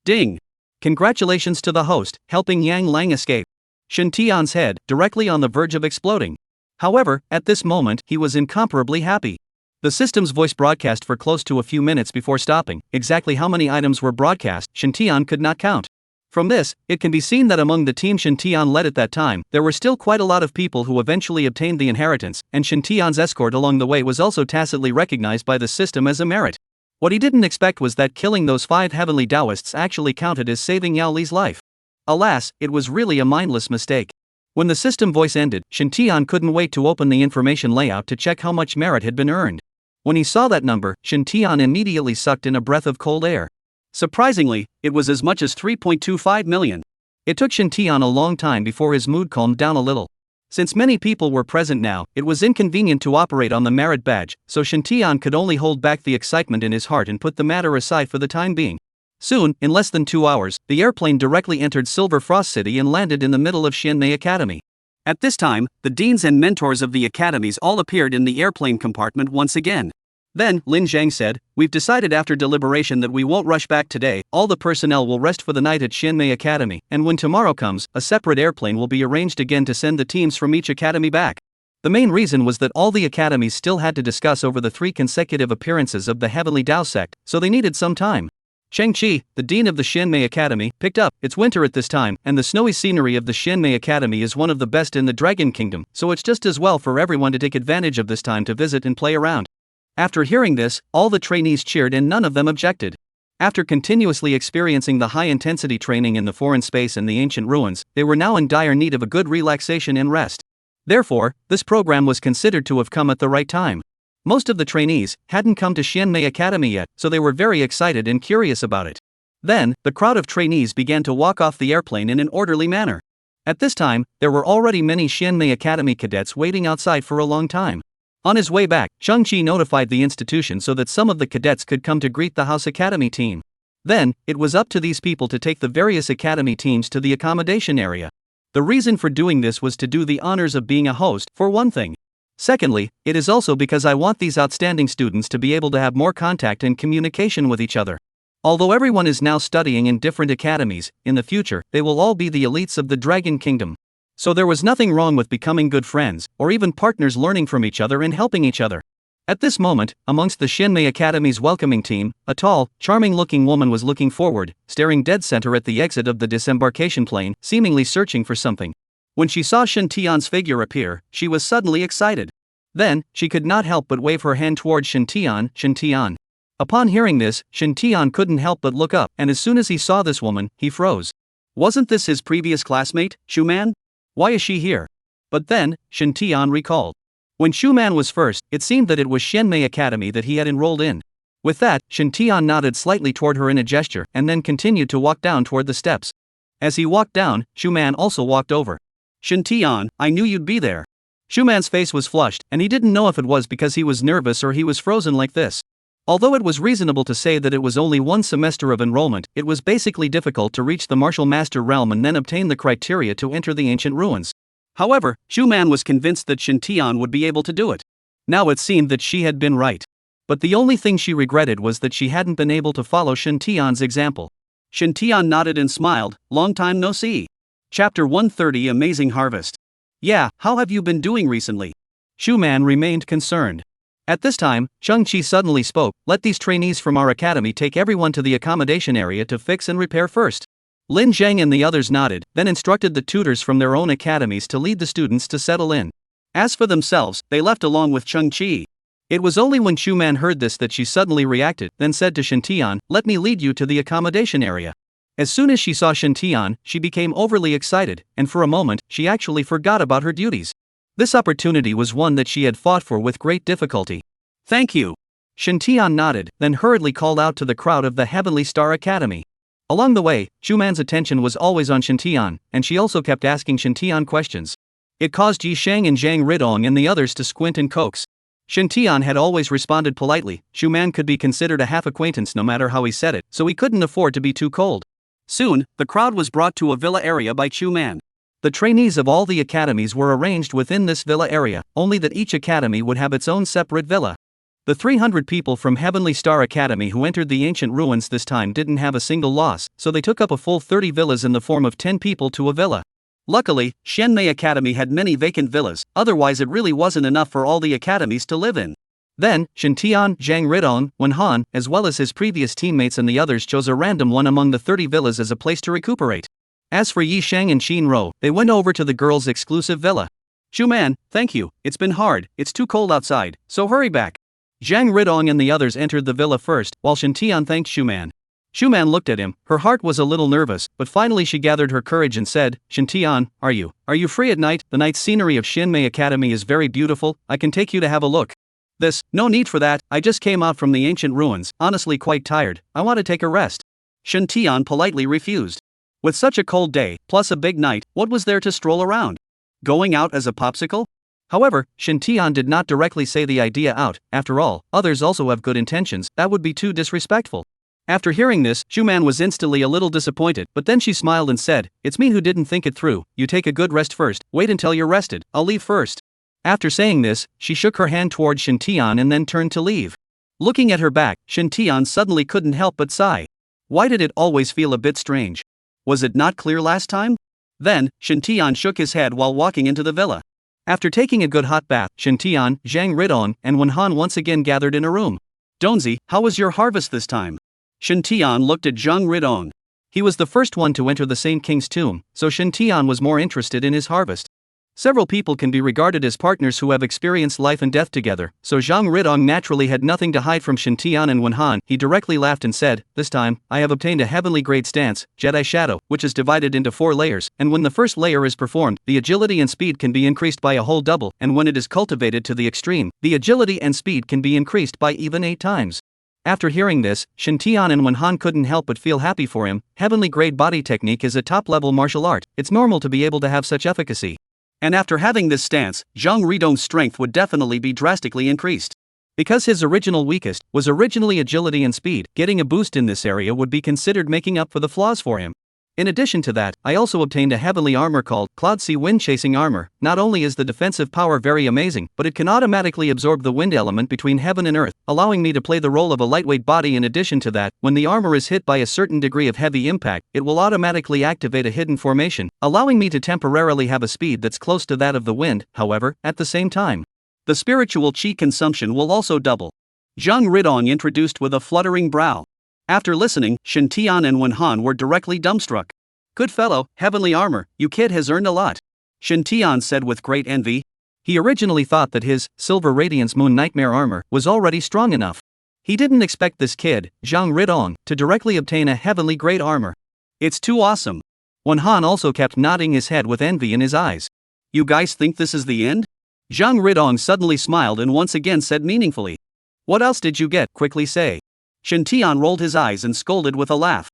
Ding! Congratulations to the host, helping Yang Lang escape. Shen Tian's head, directly on the verge of exploding. However, at this moment, he was incomparably happy. The system's voice broadcast for close to a few minutes before stopping. Exactly how many items were broadcast, Shen Tian could not count. From this, it can be seen that among the team Shen Tian led at that time, there were still quite a lot of people who eventually obtained the inheritance, and Shen Tian's escort along the way was also tacitly recognized by the system as a merit. What he didn't expect was that killing those 5 heavenly Taoists actually counted as saving Yao Li's life. Alas, it was really a mindless mistake. When the system voice ended, Shen Tian couldn't wait to open the information layout to check how much merit had been earned. When he saw that number, Shen Tian immediately sucked in a breath of cold air. Surprisingly, it was as much as 3.25 million. It took Shen Tian a long time before his mood calmed down a little. Since many people were present now, it was inconvenient to operate on the merit badge, so Shen Tian could only hold back the excitement in his heart and put the matter aside for the time being. Soon, in less than 2 hours, the airplane directly entered Silver Frost City and landed in the middle of Xianmei Academy. At this time, the deans and mentors of the academies all appeared in the airplane compartment once again. Then, Lin Zhang said, we've decided after deliberation that we won't rush back today, all the personnel will rest for the night at Xianmei Academy, and when tomorrow comes, a separate airplane will be arranged again to send the teams from each academy back. The main reason was that all the academies still had to discuss over the 3 consecutive appearances of the Heavenly Tao sect, so they needed some time. Shang-Chi, the dean of the Xianmei Academy, picked up, it's winter at this time, and the snowy scenery of the Xianmei Academy is one of the best in the Dragon Kingdom, so it's just as well for everyone to take advantage of this time to visit and play around. After hearing this, all the trainees cheered and none of them objected. After continuously experiencing the high-intensity training in the foreign space and the ancient ruins, they were now in dire need of a good relaxation and rest. Therefore, this program was considered to have come at the right time. Most of the trainees hadn't come to Xianmei Academy yet, so they were very excited and curious about it. Then, the crowd of trainees began to walk off the airplane in an orderly manner. At this time, there were already many Xianmei Academy cadets waiting outside for a long time. On his way back, Shang-Chi notified the institution so that some of the cadets could come to greet the House Academy team. Then, it was up to these people to take the various academy teams to the accommodation area. The reason for doing this was to do the honors of being a host, for one thing. Secondly, it is also because I want these outstanding students to be able to have more contact and communication with each other. Although everyone is now studying in different academies, in the future, they will all be the elites of the Dragon Kingdom. So there was nothing wrong with becoming good friends, or even partners learning from each other and helping each other. At this moment, amongst the Xianmei Academy's welcoming team, a tall, charming-looking woman was looking forward, staring dead center at the exit of the disembarkation plane, seemingly searching for something. When she saw Shen Tian's figure appear, she was suddenly excited. Then, she could not help but wave her hand towards Shen Tian, Shen Tian. Upon hearing this, Shen Tian couldn't help but look up, and as soon as he saw this woman, he froze. Wasn't this his previous classmate, Shuman? Why is she here? But then, Shen Tian recalled. When Shuman was first, it seemed that it was Xianmei Academy that he had enrolled in. With that, Shen Tian nodded slightly toward her in a gesture, and then continued to walk down toward the steps. As he walked down, Shuman also walked over. Shintian, I knew you'd be there. Shuman's face was flushed, and he didn't know if it was because he was nervous or he was frozen like this. Although it was reasonable to say that it was only one semester of enrollment, it was basically difficult to reach the martial master realm and then obtain the criteria to enter the ancient ruins. However, Shuman was convinced that Shintian would be able to do it. Now it seemed that she had been right. But the only thing she regretted was that she hadn't been able to follow Shintian's example. Shintian nodded and smiled, long time no see. Chapter 130 Amazing Harvest. Yeah, how have you been doing recently? Shuman remained concerned. At this time, Shang-Chi suddenly spoke, let these trainees from our academy take everyone to the accommodation area to fix and repair first. Lin Zhang and the others nodded, then instructed the tutors from their own academies to lead the students to settle in. As for themselves, they left along with Shang-Chi. It was only when Shuman heard this that she suddenly reacted, then said to Shintian, let me lead you to the accommodation area. As soon as she saw Shintian, she became overly excited, and for a moment, she actually forgot about her duties. This opportunity was one that she had fought for with great difficulty. Thank you. Shintian nodded, then hurriedly called out to the crowd of the Heavenly Star Academy. Along the way, Shuman's attention was always on Shintian, and she also kept asking Shintian questions. It caused Yi Shang and Zhang Ridong and the others to squint and coax. Shintian had always responded politely. Shuman could be considered a half-acquaintance no matter how he said it, so he couldn't afford to be too cold. Soon, the crowd was brought to a villa area by Shuman. The trainees of all the academies were arranged within this villa area, only that each academy would have its own separate villa. The 300 people from Heavenly Star Academy who entered the ancient ruins this time didn't have a single loss, so they took up a full 30 villas in the form of 10 people to a villa. Luckily, Shenmei Academy had many vacant villas, otherwise it really wasn't enough for all the academies to live in. Then, Shintian, Zhang Ridong, Wenhan, as well as his previous teammates and the others chose a random one among the 30 villas as a place to recuperate. As for Yi Shang and Xin Ro, they went over to the girls' exclusive villa. Shuman, thank you, it's been hard, it's too cold outside, so hurry back. Zhang Ridong and the others entered the villa first, while Shintian thanked Shuman. Shuman looked at him, her heart was a little nervous, but finally she gathered her courage and said, Shintian, are you free at night? The night scenery of Shinmei Academy is very beautiful, I can take you to have a look. No need for that, I just came out from the ancient ruins, honestly quite tired, I want to take a rest. Shintian politely refused. With such a cold day, plus a big night, what was there to stroll around? Going out as a popsicle? However, Shintian did not directly say the idea out, after all, others also have good intentions, that would be too disrespectful. After hearing this, Shuman was instantly a little disappointed, but then she smiled and said, it's me who didn't think it through, you take a good rest first, wait until you're rested, I'll leave first. After saying this, she shook her hand toward Shintian and then turned to leave. Looking at her back, Shintian suddenly couldn't help but sigh. Why did it always feel a bit strange? Was it not clear last time? Then, Shintian shook his head while walking into the villa. After taking a good hot bath, Shintian, Zhang Ridong, and Wenhan once again gathered in a room. Donzi, how was your harvest this time? Shintian looked at Zhang Ridong. He was the first one to enter the Saint King's tomb, so Shintian was more interested in his harvest. Several people can be regarded as partners who have experienced life and death together, so Zhang Ridong naturally had nothing to hide from Shintian and Wenhan. He directly laughed and said, this time, I have obtained a heavenly grade stance, Jedi Shadow, which is divided into 4 layers, and when the first layer is performed, the agility and speed can be increased by a whole double, and when it is cultivated to the extreme, the agility and speed can be increased by even 8 times. After hearing this, Shintian and Wenhan couldn't help but feel happy for him. Heavenly grade body technique is a top-level martial art, it's normal to be able to have such efficacy. And after having this stance, Zhang Ridong's strength would definitely be drastically increased. Because his original weakest was originally agility and speed, getting a boost in this area would be considered making up for the flaws for him. In addition to that, I also obtained a heavenly armor called Cloud Sea Wind Chasing Armor. Not only is the defensive power very amazing, but it can automatically absorb the wind element between heaven and earth, allowing me to play the role of a lightweight body. In addition to that, when the armor is hit by a certain degree of heavy impact, it will automatically activate a hidden formation, allowing me to temporarily have a speed that's close to that of the wind. However, at the same time, the spiritual chi consumption will also double. Zhang Ridong introduced with a fluttering brow. After listening, Shintian and Wenhan were directly dumbstruck. Good fellow, heavenly armor, you kid has earned a lot. Shintian said with great envy. He originally thought that his Silver Radiance Moon Nightmare armor was already strong enough. He didn't expect this kid, Zhang Ridong, to directly obtain a heavenly grade armor. It's too awesome. Wenhan also kept nodding his head with envy in his eyes. You guys think this is the end? Zhang Ridong suddenly smiled and once again said meaningfully. What else did you get? Quickly say. Shintian rolled his eyes and scolded with a laugh.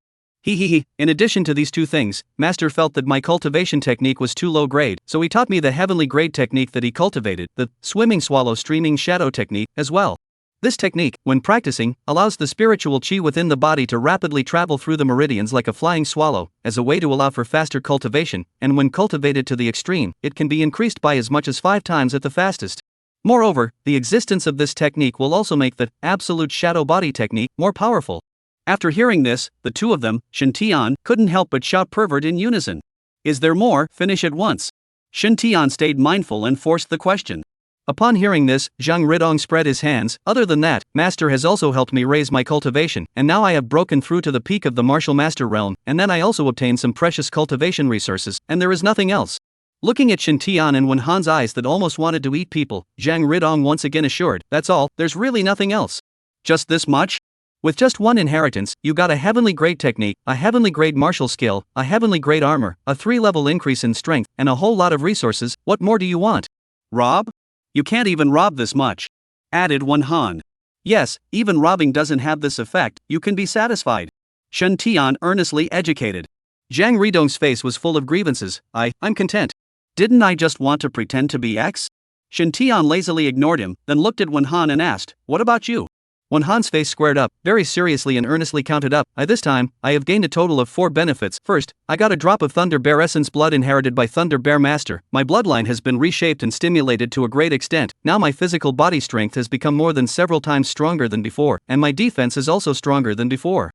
He. In addition to these two things, Master felt that my cultivation technique was too low grade, so he taught me the heavenly grade technique that he cultivated, the swimming swallow streaming shadow technique, as well. This technique, when practicing, allows the spiritual chi within the body to rapidly travel through the meridians like a flying swallow, as a way to allow for faster cultivation, and when cultivated to the extreme, it can be increased by as much as 5 times at the fastest. Moreover, the existence of this technique will also make the absolute shadow body technique more powerful. After hearing this, the two of them, Shen Tian, couldn't help but shout pervert in unison. Is there more? Finish at once. Shen Tian stayed mindful and forced the question. Upon hearing this, Zhang Ridong spread his hands. Other than that, Master has also helped me raise my cultivation, and now I have broken through to the peak of the martial master realm, and then I also obtained some precious cultivation resources, and there is nothing else. Looking at Shen Tian and Wen Han's eyes that almost wanted to eat people, Zhang Ridong once again assured, that's all, there's really nothing else. Just this much? With just one inheritance, you got a heavenly grade technique, a heavenly grade martial skill, a heavenly grade armor, a 3-level increase in strength, and a whole lot of resources. What more do you want? Rob? You can't even rob this much. Added Wen Han. Yes, even robbing doesn't have this effect, you can be satisfied. Shen Tian earnestly educated. Zhang Ridong's face was full of grievances. I'm content. Didn't I just want to pretend to be X? Shen Tian lazily ignored him, then looked at Wen Han and asked, what about you? Wen Han's face squared up, very seriously and earnestly counted up. This time, I have gained a total of 4 benefits. First, I got a drop of Thunder Bear Essence blood inherited by Thunder Bear Master. My bloodline has been reshaped and stimulated to a great extent. Now my physical body strength has become more than several times stronger than before, and my defense is also stronger than before.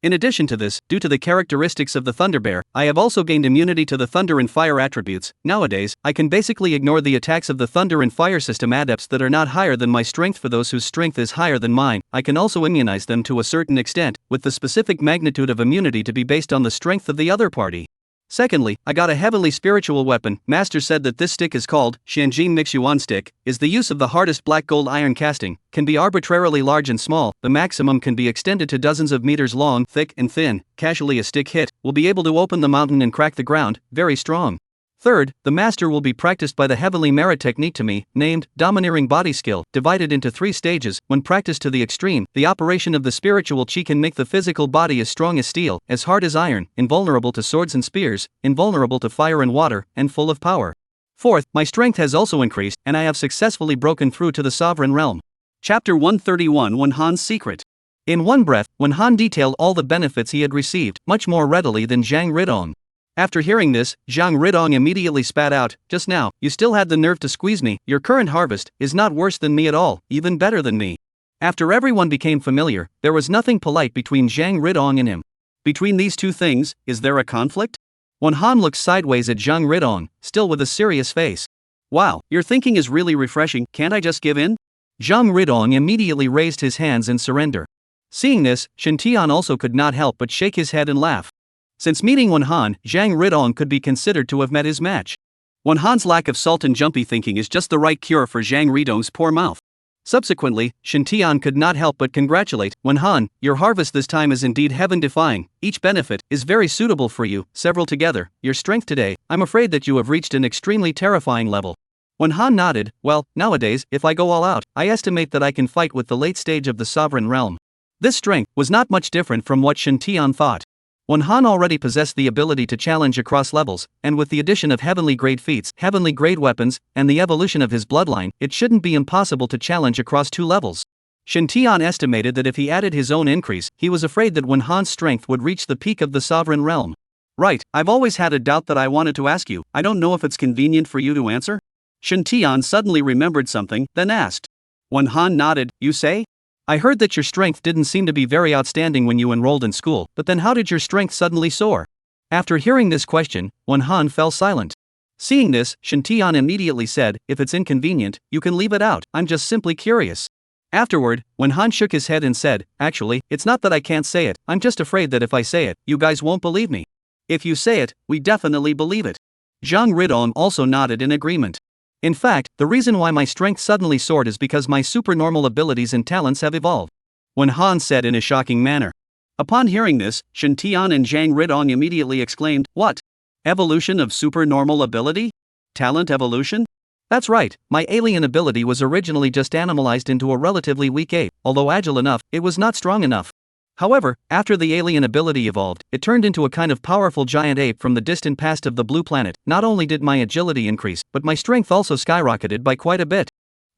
In addition to this, due to the characteristics of the Thunder Bear, I have also gained immunity to the Thunder and Fire attributes. Nowadays, I can basically ignore the attacks of the Thunder and Fire system adepts that are not higher than my strength. For those whose strength is higher than mine, I can also immunize them to a certain extent, with the specific magnitude of immunity to be based on the strength of the other party. Secondly, I got a heavenly spiritual weapon. Master said that this stick is called Shanjin Mixuan stick, is the use of the hardest black gold iron casting, can be arbitrarily large and small, the maximum can be extended to dozens of meters long, thick and thin, casually a stick hit, will be able to open the mountain and crack the ground, very strong. Third, the master will be practiced by the heavenly merit technique to me, named domineering body skill, divided into 3 stages. When practiced to the extreme, the operation of the spiritual chi can make the physical body as strong as steel, as hard as iron, invulnerable to swords and spears, invulnerable to fire and water, and full of power. Fourth, my strength has also increased, and I have successfully broken through to the sovereign realm. Chapter 131 Wen Han's Secret. In one breath, Wen Han detailed all the benefits he had received, much more readily than Zhang Ridong. After hearing this, Zhang Ridong immediately spat out, just now, you still had the nerve to squeeze me. Your current harvest is not worse than me at all, even better than me. After everyone became familiar, there was nothing polite between Zhang Ridong and him. Between these two things, is there a conflict? Wen Han looked sideways at Zhang Ridong, still with a serious face. Wow, your thinking is really refreshing, can't I just give in? Zhang Ridong immediately raised his hands in surrender. Seeing this, Shen Tian also could not help but shake his head and laugh. Since meeting Wen Han, Zhang Ridong could be considered to have met his match. Wen Han's lack of salt and jumpy thinking is just the right cure for Zhang Ridong's poor mouth. Subsequently, Shen Tian could not help but congratulate Wen Han, your harvest this time is indeed heaven-defying, each benefit is very suitable for you, several together, your strength today, I'm afraid that you have reached an extremely terrifying level. Wen Han nodded, well, nowadays, if I go all out, I estimate that I can fight with the late stage of the sovereign realm. This strength was not much different from what Shen Tian thought. Wen Han already possessed the ability to challenge across levels, and with the addition of heavenly grade feats, heavenly grade weapons, and the evolution of his bloodline, it shouldn't be impossible to challenge across 2 levels. Shen Tian estimated that if he added his own increase, he was afraid that Wen Han's strength would reach the peak of the sovereign realm. Right, I've always had a doubt that I wanted to ask you, I don't know if it's convenient for you to answer? Shen Tian suddenly remembered something, then asked. Wen Han nodded, you say? I heard that your strength didn't seem to be very outstanding when you enrolled in school, but then how did your strength suddenly soar? After hearing this question, Wen Han fell silent. Seeing this, Shen Tian immediately said, if it's inconvenient, you can leave it out, I'm just simply curious. Afterward, Wen Han shook his head and said, actually, it's not that I can't say it, I'm just afraid that if I say it, you guys won't believe me. If you say it, we definitely believe it. Zhang Ridong also nodded in agreement. In fact, the reason why my strength suddenly soared is because my supernormal abilities and talents have evolved. Wen Han said in a shocking manner. Upon hearing this, Shen Tian and Zhang Ridong immediately exclaimed, what? Evolution of supernormal ability? Talent evolution? That's right, my alien ability was originally just animalized into a relatively weak ape, although agile enough, it was not strong enough. However, after the alien ability evolved, it turned into a kind of powerful giant ape from the distant past of the blue planet. Not only did my agility increase, but my strength also skyrocketed by quite a bit.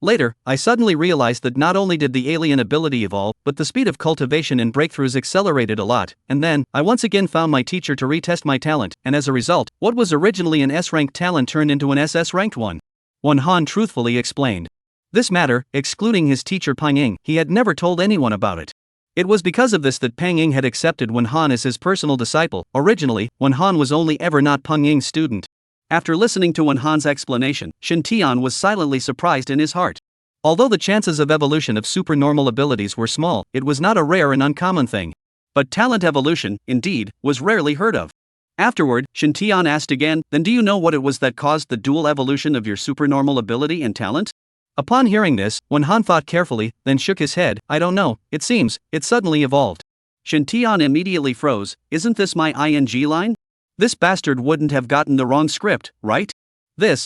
Later, I suddenly realized that not only did the alien ability evolve, but the speed of cultivation and breakthroughs accelerated a lot, and then, I once again found my teacher to retest my talent, and as a result, what was originally an S-ranked talent turned into an SS-ranked one. Han truthfully explained. This matter, excluding his teacher Pang Ying, he had never told anyone about it. It was because of this that Pang Ying had accepted Han as his personal disciple. Originally, Han was only ever not Pang Ying's student. After listening to Han's explanation, Shen Tian was silently surprised in his heart. Although the chances of evolution of supernormal abilities were small, it was not a rare and uncommon thing. But talent evolution, indeed, was rarely heard of. Afterward, Shen Tian asked again, "Then do you know what it was that caused the dual evolution of your supernormal ability and talent?" Upon hearing this, Han thought carefully, then shook his head. "I don't know, it seems, it suddenly evolved." Shen Tian immediately froze. "Isn't this my ing line? This bastard wouldn't have gotten the wrong script, right?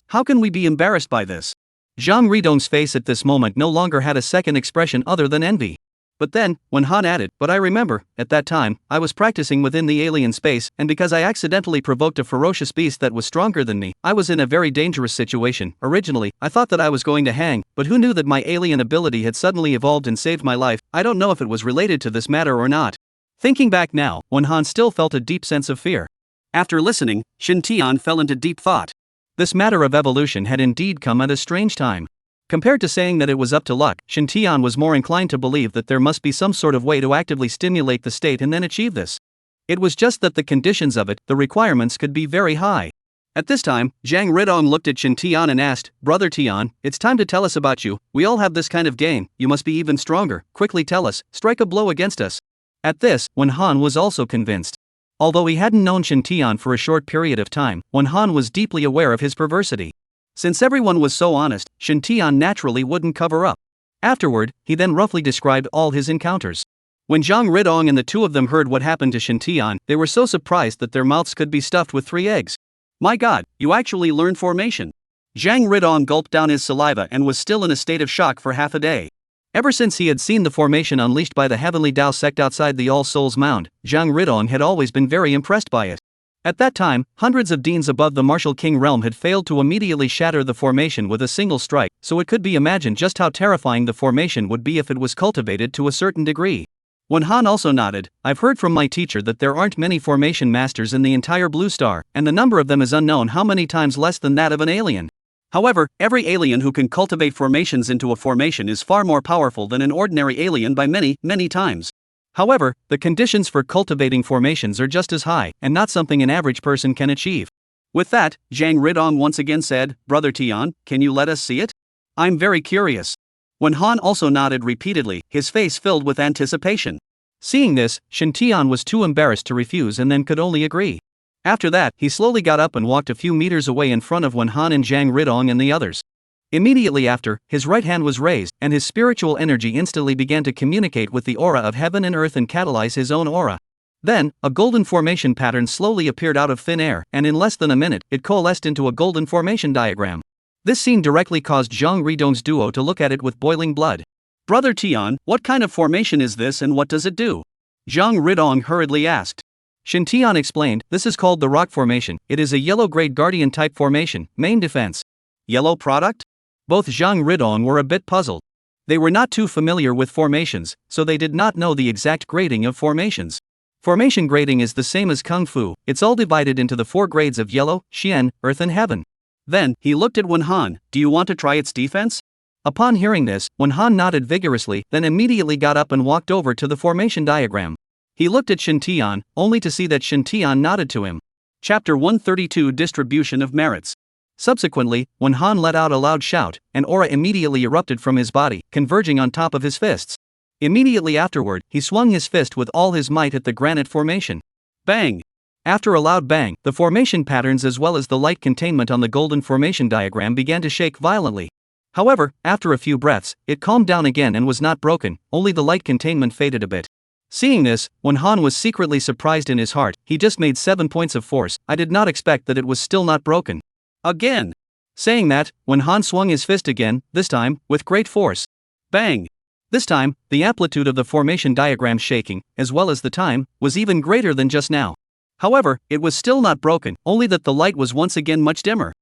How can we be embarrassed by this?" Zhang Ridong's face at this moment no longer had a second expression other than envy. But then, when Han added, "But I remember, at that time, I was practicing within the alien space, and because I accidentally provoked a ferocious beast that was stronger than me, I was in a very dangerous situation. Originally, I thought that I was going to hang, but who knew that my alien ability had suddenly evolved and saved my life? I don't know if it was related to this matter or not." Thinking back now, Han still felt a deep sense of fear. After listening, Shen Tian fell into deep thought. This matter of evolution had indeed come at a strange time. Compared to saying that it was up to luck, Shen Tian was more inclined to believe that there must be some sort of way to actively stimulate the state and then achieve this. It was just that the conditions of it, the requirements, could be very high. At this time, Zhang Ridong looked at Shen Tian and asked, "Brother Tian, it's time to tell us about you. We all have this kind of game. You must be even stronger. Quickly tell us, strike a blow against us." At this, Han was also convinced. Although he hadn't known Shen Tian for a short period of time, Han was deeply aware of his perversity. Since everyone was so honest, Shen Tian naturally wouldn't cover up. Afterward, he then roughly described all his encounters. When Zhang Ridong and the two of them heard what happened to Shen Tian, they were so surprised that their mouths could be stuffed with 3 eggs. "My God, you actually learned formation." Zhang Ridong gulped down his saliva and was still in a state of shock for half a day. Ever since he had seen the formation unleashed by the Heavenly Tao sect outside the All Souls Mound, Zhang Ridong had always been very impressed by it. At that time, hundreds of deans above the Martial King realm had failed to immediately shatter the formation with a single strike, so it could be imagined just how terrifying the formation would be if it was cultivated to a certain degree. Han also nodded, "I've heard from my teacher that there aren't many formation masters in the entire Blue Star, and the number of them is unknown, how many times less than that of an alien. However, every alien who can cultivate formations into a formation is far more powerful than an ordinary alien by many, many times. However, the conditions for cultivating formations are just as high, and not something an average person can achieve." With that, Zhang Ridong once again said, "Brother Tian, can you let us see it? I'm very curious." Han also nodded repeatedly, his face filled with anticipation. Seeing this, Shen Tian was too embarrassed to refuse and then could only agree. After that, he slowly got up and walked a few meters away in front of Han and Zhang Ridong and the others. Immediately after, his right hand was raised, and his spiritual energy instantly began to communicate with the aura of heaven and earth and catalyze his own aura. Then, a golden formation pattern slowly appeared out of thin air, and in less than a minute, it coalesced into a golden formation diagram. This scene directly caused Zhang Ridong's duo to look at it with boiling blood. "Brother Tian, what kind of formation is this and what does it do?" Zhang Ridong hurriedly asked. Shen Tian explained, "This is called the rock formation. It is a yellow-grade guardian type formation, main defense." Yellow product? Both Zhang Ridong were a bit puzzled. They were not too familiar with formations, so they did not know the exact grading of formations. Formation grading is the same as Kung Fu, it's all divided into the 4 grades of yellow, xian, earth and heaven. Then, he looked at Han, "Do you want to try its defense?" Upon hearing this, Han nodded vigorously, then immediately got up and walked over to the formation diagram. He looked at Shen Tian, only to see that Shen Tian nodded to him. Chapter 132 Distribution of Merits. Subsequently, when Han let out a loud shout, an aura immediately erupted from his body, converging on top of his fists. Immediately afterward, he swung his fist with all his might at the granite formation. Bang! After a loud bang, the formation patterns as well as the light containment on the golden formation diagram began to shake violently. However, after a few breaths, it calmed down again and was not broken, only the light containment faded a bit. Seeing this, Han was secretly surprised in his heart. He just made 7 points of force, I did not expect that it was still not broken. Again! Saying that, Han swung his fist again, this time, with great force. Bang! This time, the amplitude of the formation diagram shaking, as well as the time, was even greater than just now. However, it was still not broken, only that the light was once again much dimmer.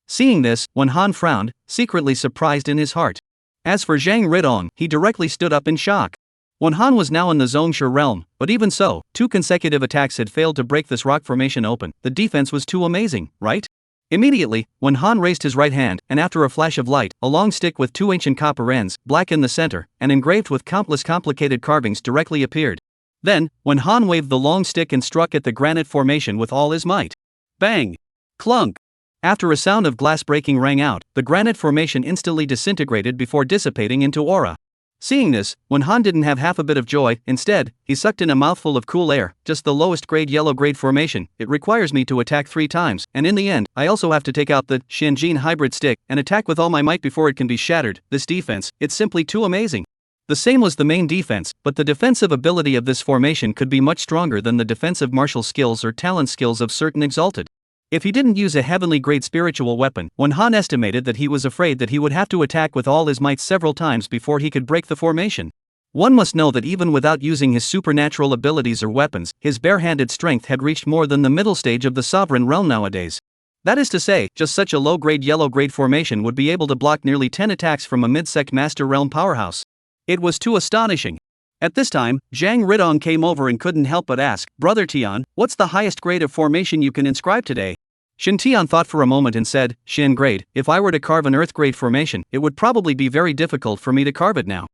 Seeing this, Wenhan frowned, secretly surprised in his heart. As for Zhang Ridong, he directly stood up in shock. Wenhan was now in the Zhongshe realm, but even so, 2 consecutive attacks had failed to break this rock formation open. The defense was too amazing, right? Immediately, Wenhan raised his right hand, and after a flash of light, a long stick with 2 ancient copper ends, black in the center, and engraved with countless complicated carvings directly appeared. Then, Wenhan waved the long stick and struck at the granite formation with all his might. Bang! Clunk! After a sound of glass breaking rang out, the granite formation instantly disintegrated before dissipating into aura. Seeing this, Wenhan didn't have half a bit of joy. Instead, he sucked in a mouthful of cool air. Just the lowest grade yellow grade formation. It requires me to attack 3 times, and in the end, I also have to take out the Shenjin hybrid stick and attack with all my might before it can be shattered. This defense, it's simply too amazing. The same was the main defense, but the defensive ability of this formation could be much stronger than the defensive martial skills or talent skills of certain exalted. If he didn't use a heavenly grade spiritual weapon, Wenhan estimated that he was afraid that he would have to attack with all his might several times before he could break the formation. One must know that even without using his supernatural abilities or weapons, his bare-handed strength had reached more than the middle stage of the sovereign realm nowadays. That is to say, just such a low-grade yellow-grade formation would be able to block nearly 10 attacks from a mid-sect master realm powerhouse. It was too astonishing. At this time, Zhang Ridong came over and couldn't help but ask, "Brother Tian, what's the highest grade of formation you can inscribe today?" Shin Tian thought for a moment and said, "Shin grade, if I were to carve an earth grade formation, it would probably be very difficult for me to carve it now."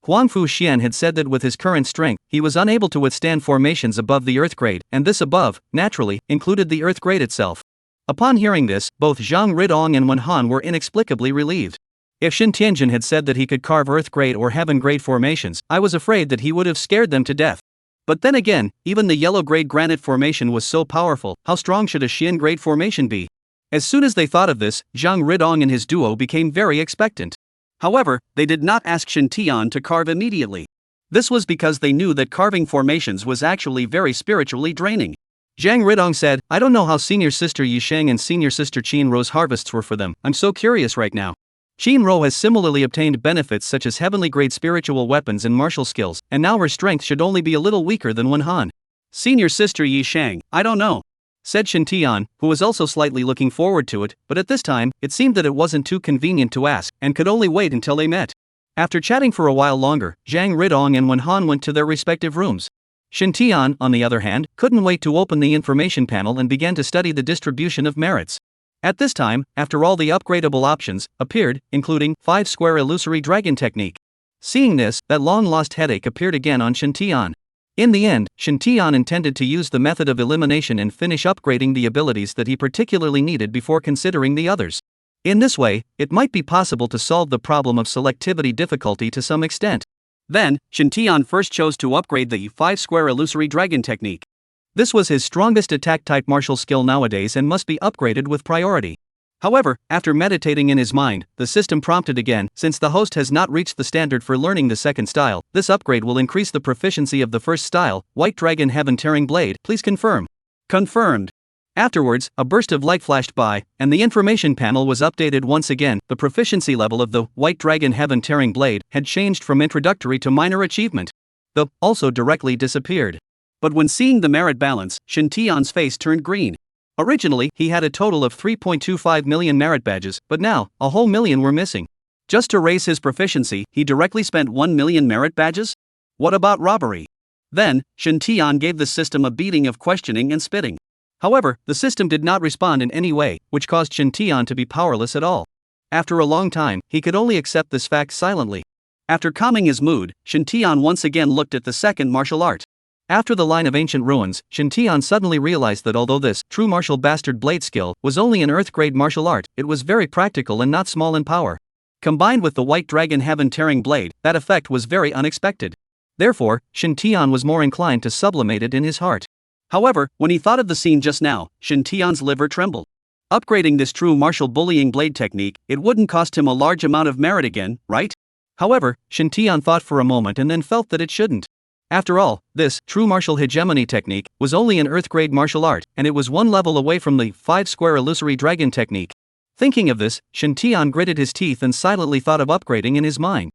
Huangfu Xian had said that with his current strength, he was unable to withstand formations above the earth grade, and this above, naturally, included the earth grade itself. Upon hearing this, both Zhang Ridong and Wenhan were inexplicably relieved. If Shin Tianjin had said that he could carve earth grade or heaven grade formations, I was afraid that he would have scared them to death. But then again, even the yellow grade granite formation was so powerful, how strong should a Shin grade formation be? As soon as they thought of this, Zhang Ridong and his duo became very expectant. However, they did not ask Shin Tian to carve immediately. This was because they knew that carving formations was actually very spiritually draining. Zhang Ridong said, "I don't know how senior sister Yisheng and senior sister Qin Ro's harvests were for them. I'm so curious right now. Qin Ro has similarly obtained benefits such as heavenly grade spiritual weapons and martial skills, and now her strength should only be a little weaker than Wenhan. Senior sister Yisheng, I don't know," said Shin Tian, who was also slightly looking forward to it, but at this time, it seemed that it wasn't too convenient to ask, and could only wait until they met. After chatting for a while longer, Zhang Ridong and Wenhan went to their respective rooms. Shin Tian, on the other hand, couldn't wait to open the information panel and began to study the distribution of merits. At this time, after all the upgradable options appeared, including 5-square illusory dragon technique. Seeing this, that long-lost headache appeared again on Shin Tian. In the end, Shin Tian intended to use the method of elimination and finish upgrading the abilities that he particularly needed before considering the others. In this way, it might be possible to solve the problem of selectivity difficulty to some extent. Then, Shin Tian first chose to upgrade the 5-square illusory dragon technique. This was his strongest attack-type martial skill nowadays and must be upgraded with priority. However, after meditating in his mind, the system prompted again, since the host has not reached the standard for learning the second style, this upgrade will increase the proficiency of the first style, White Dragon Heaven Tearing Blade. Please confirm. Confirmed. Afterwards, a burst of light flashed by, and the information panel was updated once again. The proficiency level of the White Dragon Heaven Tearing Blade had changed from introductory to minor achievement. The also directly disappeared. But when seeing the merit balance, Shin Tian's face turned green. Originally, he had a total of 3.25 million merit badges, but now, a whole million were missing. Just to raise his proficiency, he directly spent 1 million merit badges? What about robbery? Then, Shin Tian gave the system a beating of questioning and spitting. However, the system did not respond in any way, which caused Shin Tian to be powerless at all. After a long time, he could only accept this fact silently. After calming his mood, Shin Tian once again looked at the second martial art. After the line of ancient ruins, Shin Tian suddenly realized that although this true martial bastard blade skill was only an earth-grade martial art, it was very practical and not small in power. Combined with the White Dragon Heaven Tearing Blade, that effect was very unexpected. Therefore, Shin Tian was more inclined to sublimate it in his heart. However, when he thought of the scene just now, Shin Tian's liver trembled. Upgrading this true martial bullying blade technique, it wouldn't cost him a large amount of merit again, right? However, Shin Tian thought for a moment and then felt that it shouldn't. After all, this true martial hegemony technique was only an earth-grade martial art, and it was one level away from the 5-square illusory dragon technique. Thinking of this, Shin Tian gritted his teeth and silently thought of upgrading in his mind.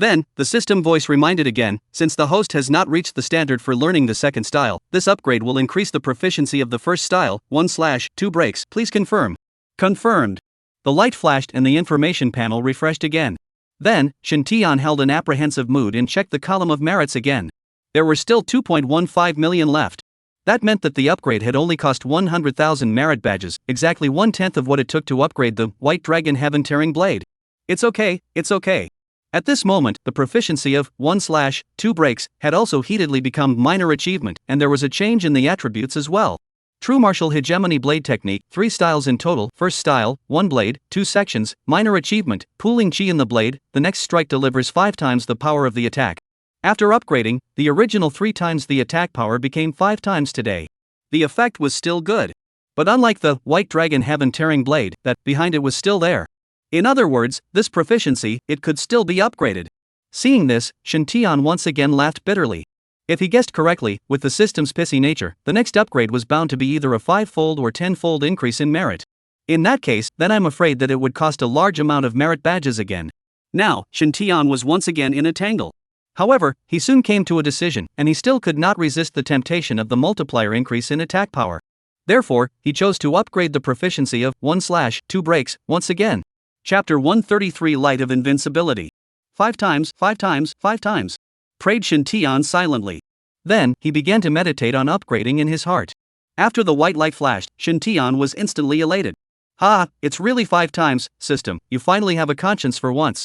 Then, the system voice reminded again, since the host has not reached the standard for learning the second style, this upgrade will increase the proficiency of the first style, 1/2 breaks, please confirm. Confirmed. The light flashed and the information panel refreshed again. Then, Shintian held an apprehensive mood and checked the column of merits again. There were still 2.15 million left. That meant that the upgrade had only cost 100,000 merit badges, exactly 1/10 of what it took to upgrade the White Dragon Heaven-Tearing Blade. It's okay, it's okay. At this moment, the proficiency of 1/2 breaks had also heatedly become minor achievement, and there was a change in the attributes as well. True Martial Hegemony Blade Technique, 3 styles in total, first style, 1 blade, 2 sections, minor achievement, pooling chi in the blade, the next strike delivers 5 times the power of the attack. After upgrading, the original 3 times the attack power became 5 times today. The effect was still good. But unlike the White Dragon Heaven-Tearing Blade, that behind it was still there. In other words, this proficiency, it could still be upgraded. Seeing this, Shintian once again laughed bitterly. If he guessed correctly, with the system's pissy nature, the next upgrade was bound to be either a 5-fold or 10-fold increase in merit. In that case, then I'm afraid that it would cost a large amount of merit badges again. Now, Shintian was once again in a tangle. However, he soon came to a decision, and he still could not resist the temptation of the multiplier increase in attack power. Therefore, he chose to upgrade the proficiency of 1/2 breaks once again. Chapter 133 Light of Invincibility. 5 times, 5 times, 5 times. Prayed Shintian silently. Then, he began to meditate on upgrading in his heart. After the white light flashed, Shintian was instantly elated. Ha, it's really 5 times, system, you finally have a conscience for once.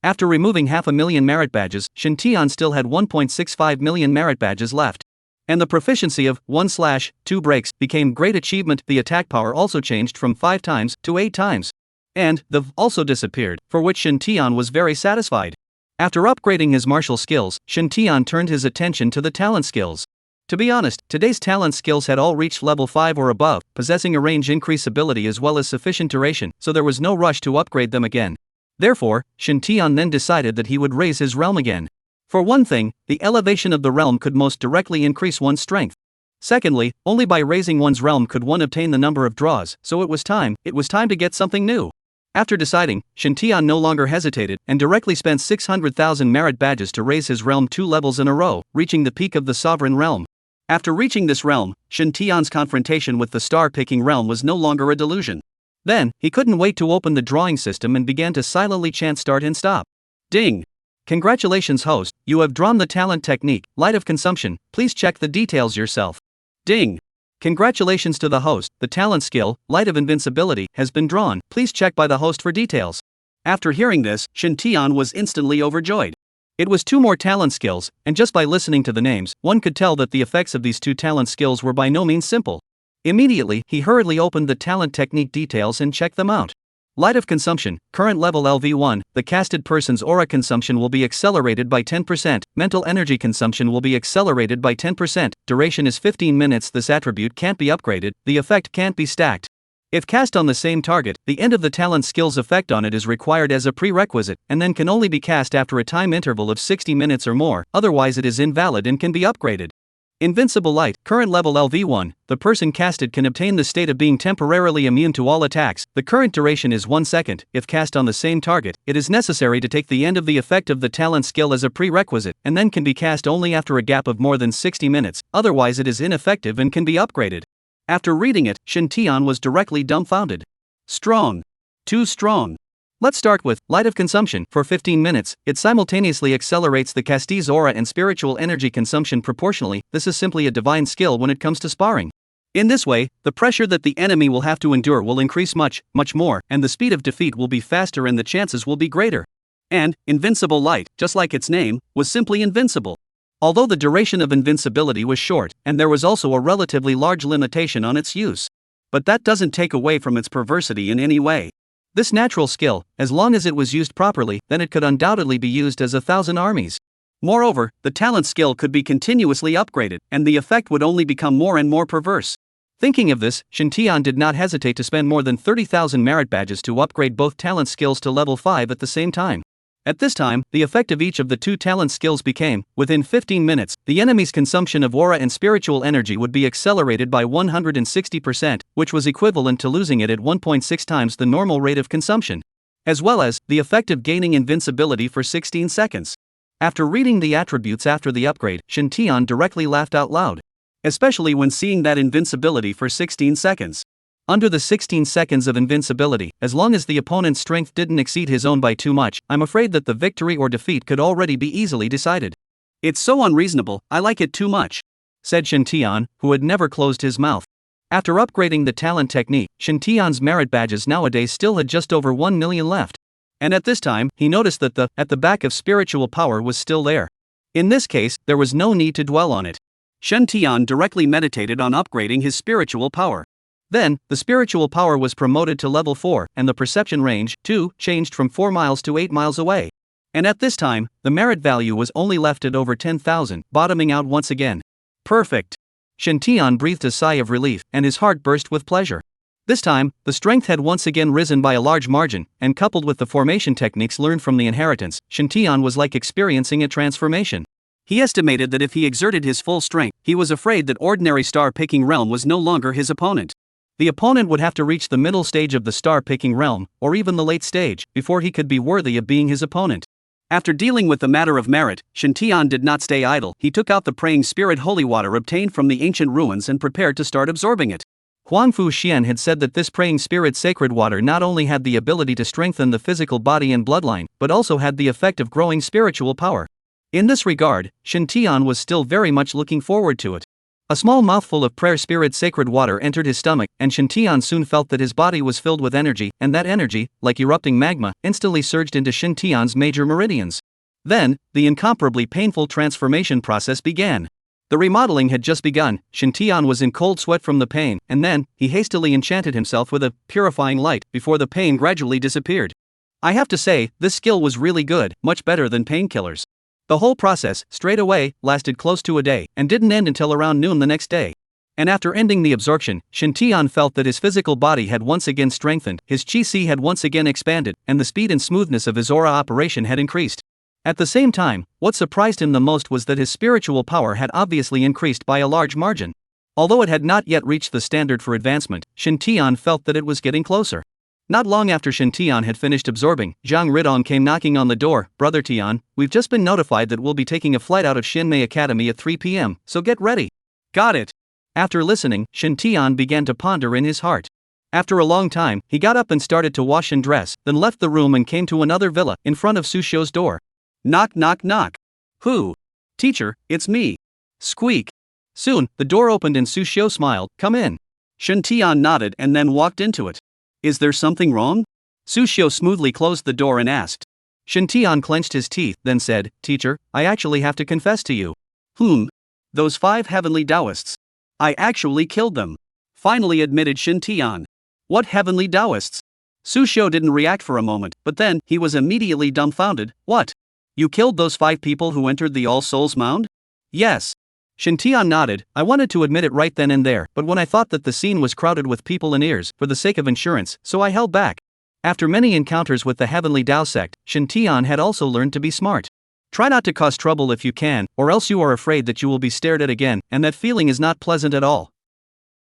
After removing 500,000 merit badges, Shintian still had 1.65 million merit badges left. And the proficiency of 1/2 breaks became great achievement. The attack power also changed from 5 times to 8 times. And the also disappeared, for which Shintian was very satisfied. After upgrading his martial skills, Shintian turned his attention to the talent skills. To be honest, today's talent skills had all reached level 5 or above, possessing a range increase ability as well as sufficient duration, so there was no rush to upgrade them again. Therefore, Shintian then decided that he would raise his realm again. For one thing, the elevation of the realm could most directly increase one's strength. Secondly, only by raising one's realm could one obtain the number of draws, so it was time to get something new. After deciding, Shintian no longer hesitated and directly spent 600,000 merit badges to raise his realm 2 levels in a row, reaching the peak of the sovereign realm. After reaching this realm, Shintian's confrontation with the star-picking realm was no longer a delusion. Then, he couldn't wait to open the drawing system and began to silently chant start and stop. Ding! Congratulations host, you have drawn the talent technique, Light of Consumption, please check the details yourself. Ding! Congratulations to the host, the talent skill, Light of Invincibility, has been drawn, please check by the host for details. After hearing this, Shintian was instantly overjoyed. It was 2 more talent skills, and just by listening to the names, one could tell that the effects of these 2 talent skills were by no means simple. Immediately, he hurriedly opened the talent technique details and checked them out. Light of Consumption, current level LV1, the casted person's aura consumption will be accelerated by 10%, mental energy consumption will be accelerated by 10%, duration is 15 minutes. This attribute can't be upgraded, the effect can't be stacked. If cast on the same target, the end of the talent skill's effect on it is required as a prerequisite, and then can only be cast after a time interval of 60 minutes or more, otherwise it is invalid and can be upgraded. Invincible Light, current level LV1, the person casted can obtain the state of being temporarily immune to all attacks, the current duration is 1 second, if cast on the same target, it is necessary to take the end of the effect of the talent skill as a prerequisite, and then can be cast only after a gap of more than 60 minutes, otherwise it is ineffective and can be upgraded. After reading it, Shintian was directly dumbfounded. Strong. Too strong. Let's start with Light of Consumption. For 15 minutes, it simultaneously accelerates the castee's aura and spiritual energy consumption proportionally. This is simply a divine skill when it comes to sparring. In this way, the pressure that the enemy will have to endure will increase much more, and the speed of defeat will be faster and the chances will be greater. And, Invincible Light, just like its name, was simply invincible. Although the duration of invincibility was short, and there was also a relatively large limitation on its use. But that doesn't take away from its perversity in any way. This natural skill, as long as it was used properly, then it could undoubtedly be used as 1,000 armies. Moreover, the talent skill could be continuously upgraded, and the effect would only become more and more perverse. Thinking of this, Shintian did not hesitate to spend more than 30,000 merit badges to upgrade both talent skills to level 5 at the same time. At this time, the effect of each of the 2 talent skills became, within 15 minutes, the enemy's consumption of aura and spiritual energy would be accelerated by 160%, which was equivalent to losing it at 1.6 times the normal rate of consumption. as well as the effect of gaining invincibility for 16 seconds. After reading the attributes after the upgrade, Shin Tian directly laughed out loud. Especially when seeing that invincibility for 16 seconds. Under the 16 seconds of invincibility, as long as the opponent's strength didn't exceed his own by too much, I'm afraid that the victory or defeat could already be easily decided. It's so unreasonable, I like it too much, said Shin Tian, who had never closed his mouth. After upgrading the talent technique, Shin Tian's merit badges nowadays still had just over 1 million left. And at this time, he noticed that at the back of spiritual power was still there. In this case, there was no need to dwell on it. Shin Tian directly meditated on upgrading his spiritual power. Then, the spiritual power was promoted to level 4, and the perception range, too, changed from 4 miles to 8 miles away. And at this time, the merit value was only left at over 10,000, bottoming out once again. Perfect! Shin Tian breathed a sigh of relief, and his heart burst with pleasure. This time, the strength had once again risen by a large margin, and coupled with the formation techniques learned from the inheritance, Shin Tian was like experiencing a transformation. He estimated that if he exerted his full strength, he was afraid that ordinary star-picking realm was no longer his opponent. The opponent would have to reach the middle stage of the star-picking realm, or even the late stage, before he could be worthy of being his opponent. After dealing with the matter of merit, Shin Tian did not stay idle. He took out the praying spirit holy water obtained from the ancient ruins and prepared to start absorbing it. Huangfu Xian had said that this praying spirit sacred water not only had the ability to strengthen the physical body and bloodline, but also had the effect of growing spiritual power. In this regard, Shin Tian was still very much looking forward to it. A small mouthful of prayer spirit sacred water entered his stomach, and Shin Tian soon felt that his body was filled with energy, and that energy, like erupting magma, instantly surged into Shin Tian's major meridians. Then, the incomparably painful transformation process began. The remodeling had just begun. Shin Tian was in cold sweat from the pain, and then, he hastily enchanted himself with a purifying light before the pain gradually disappeared. I have to say, this skill was really good, much better than painkillers. The whole process, straight away, lasted close to a day, and didn't end until around noon the next day. And after ending the absorption, Shin Tian felt that his physical body had once again strengthened, his qi had once again expanded, and the speed and smoothness of his aura operation had increased. At the same time, what surprised him the most was that his spiritual power had obviously increased by a large margin. Although it had not yet reached the standard for advancement, Shin Tian felt that it was getting closer. Not long after Shin Tian had finished absorbing, Zhang Ridong came knocking on the door. Brother Tian, we've just been notified that we'll be taking a flight out of Xinmei Academy at 3 p.m., so get ready. Got it. After listening, Shin Tian began to ponder in his heart. After a long time, he got up and started to wash and dress, then left the room and came to another villa, in front of Su Xiu's door. Knock knock knock. Who? Teacher, it's me. Squeak. Soon, the door opened and Su Xiu smiled. Come in. Shin Tian nodded and then walked into it. Is there something wrong? Su Xiu smoothly closed the door and asked. Shin Tian clenched his teeth, then said, Teacher, I actually have to confess to you. Those 5 heavenly Taoists. I actually killed them. Finally admitted Shin Tian. What heavenly Taoists? Su Xiu didn't react for a moment, but then, he was immediately dumbfounded. What? You killed those 5 people who entered the All Souls Mound? Yes. Shin Tian nodded. I wanted to admit it right then and there, but when I thought that the scene was crowded with people and ears, for the sake of insurance, so I held back. After many encounters with the Heavenly Tao sect, Shin Tian had also learned to be smart. Try not to cause trouble if you can, or else you are afraid that you will be stared at again, and that feeling is not pleasant at all.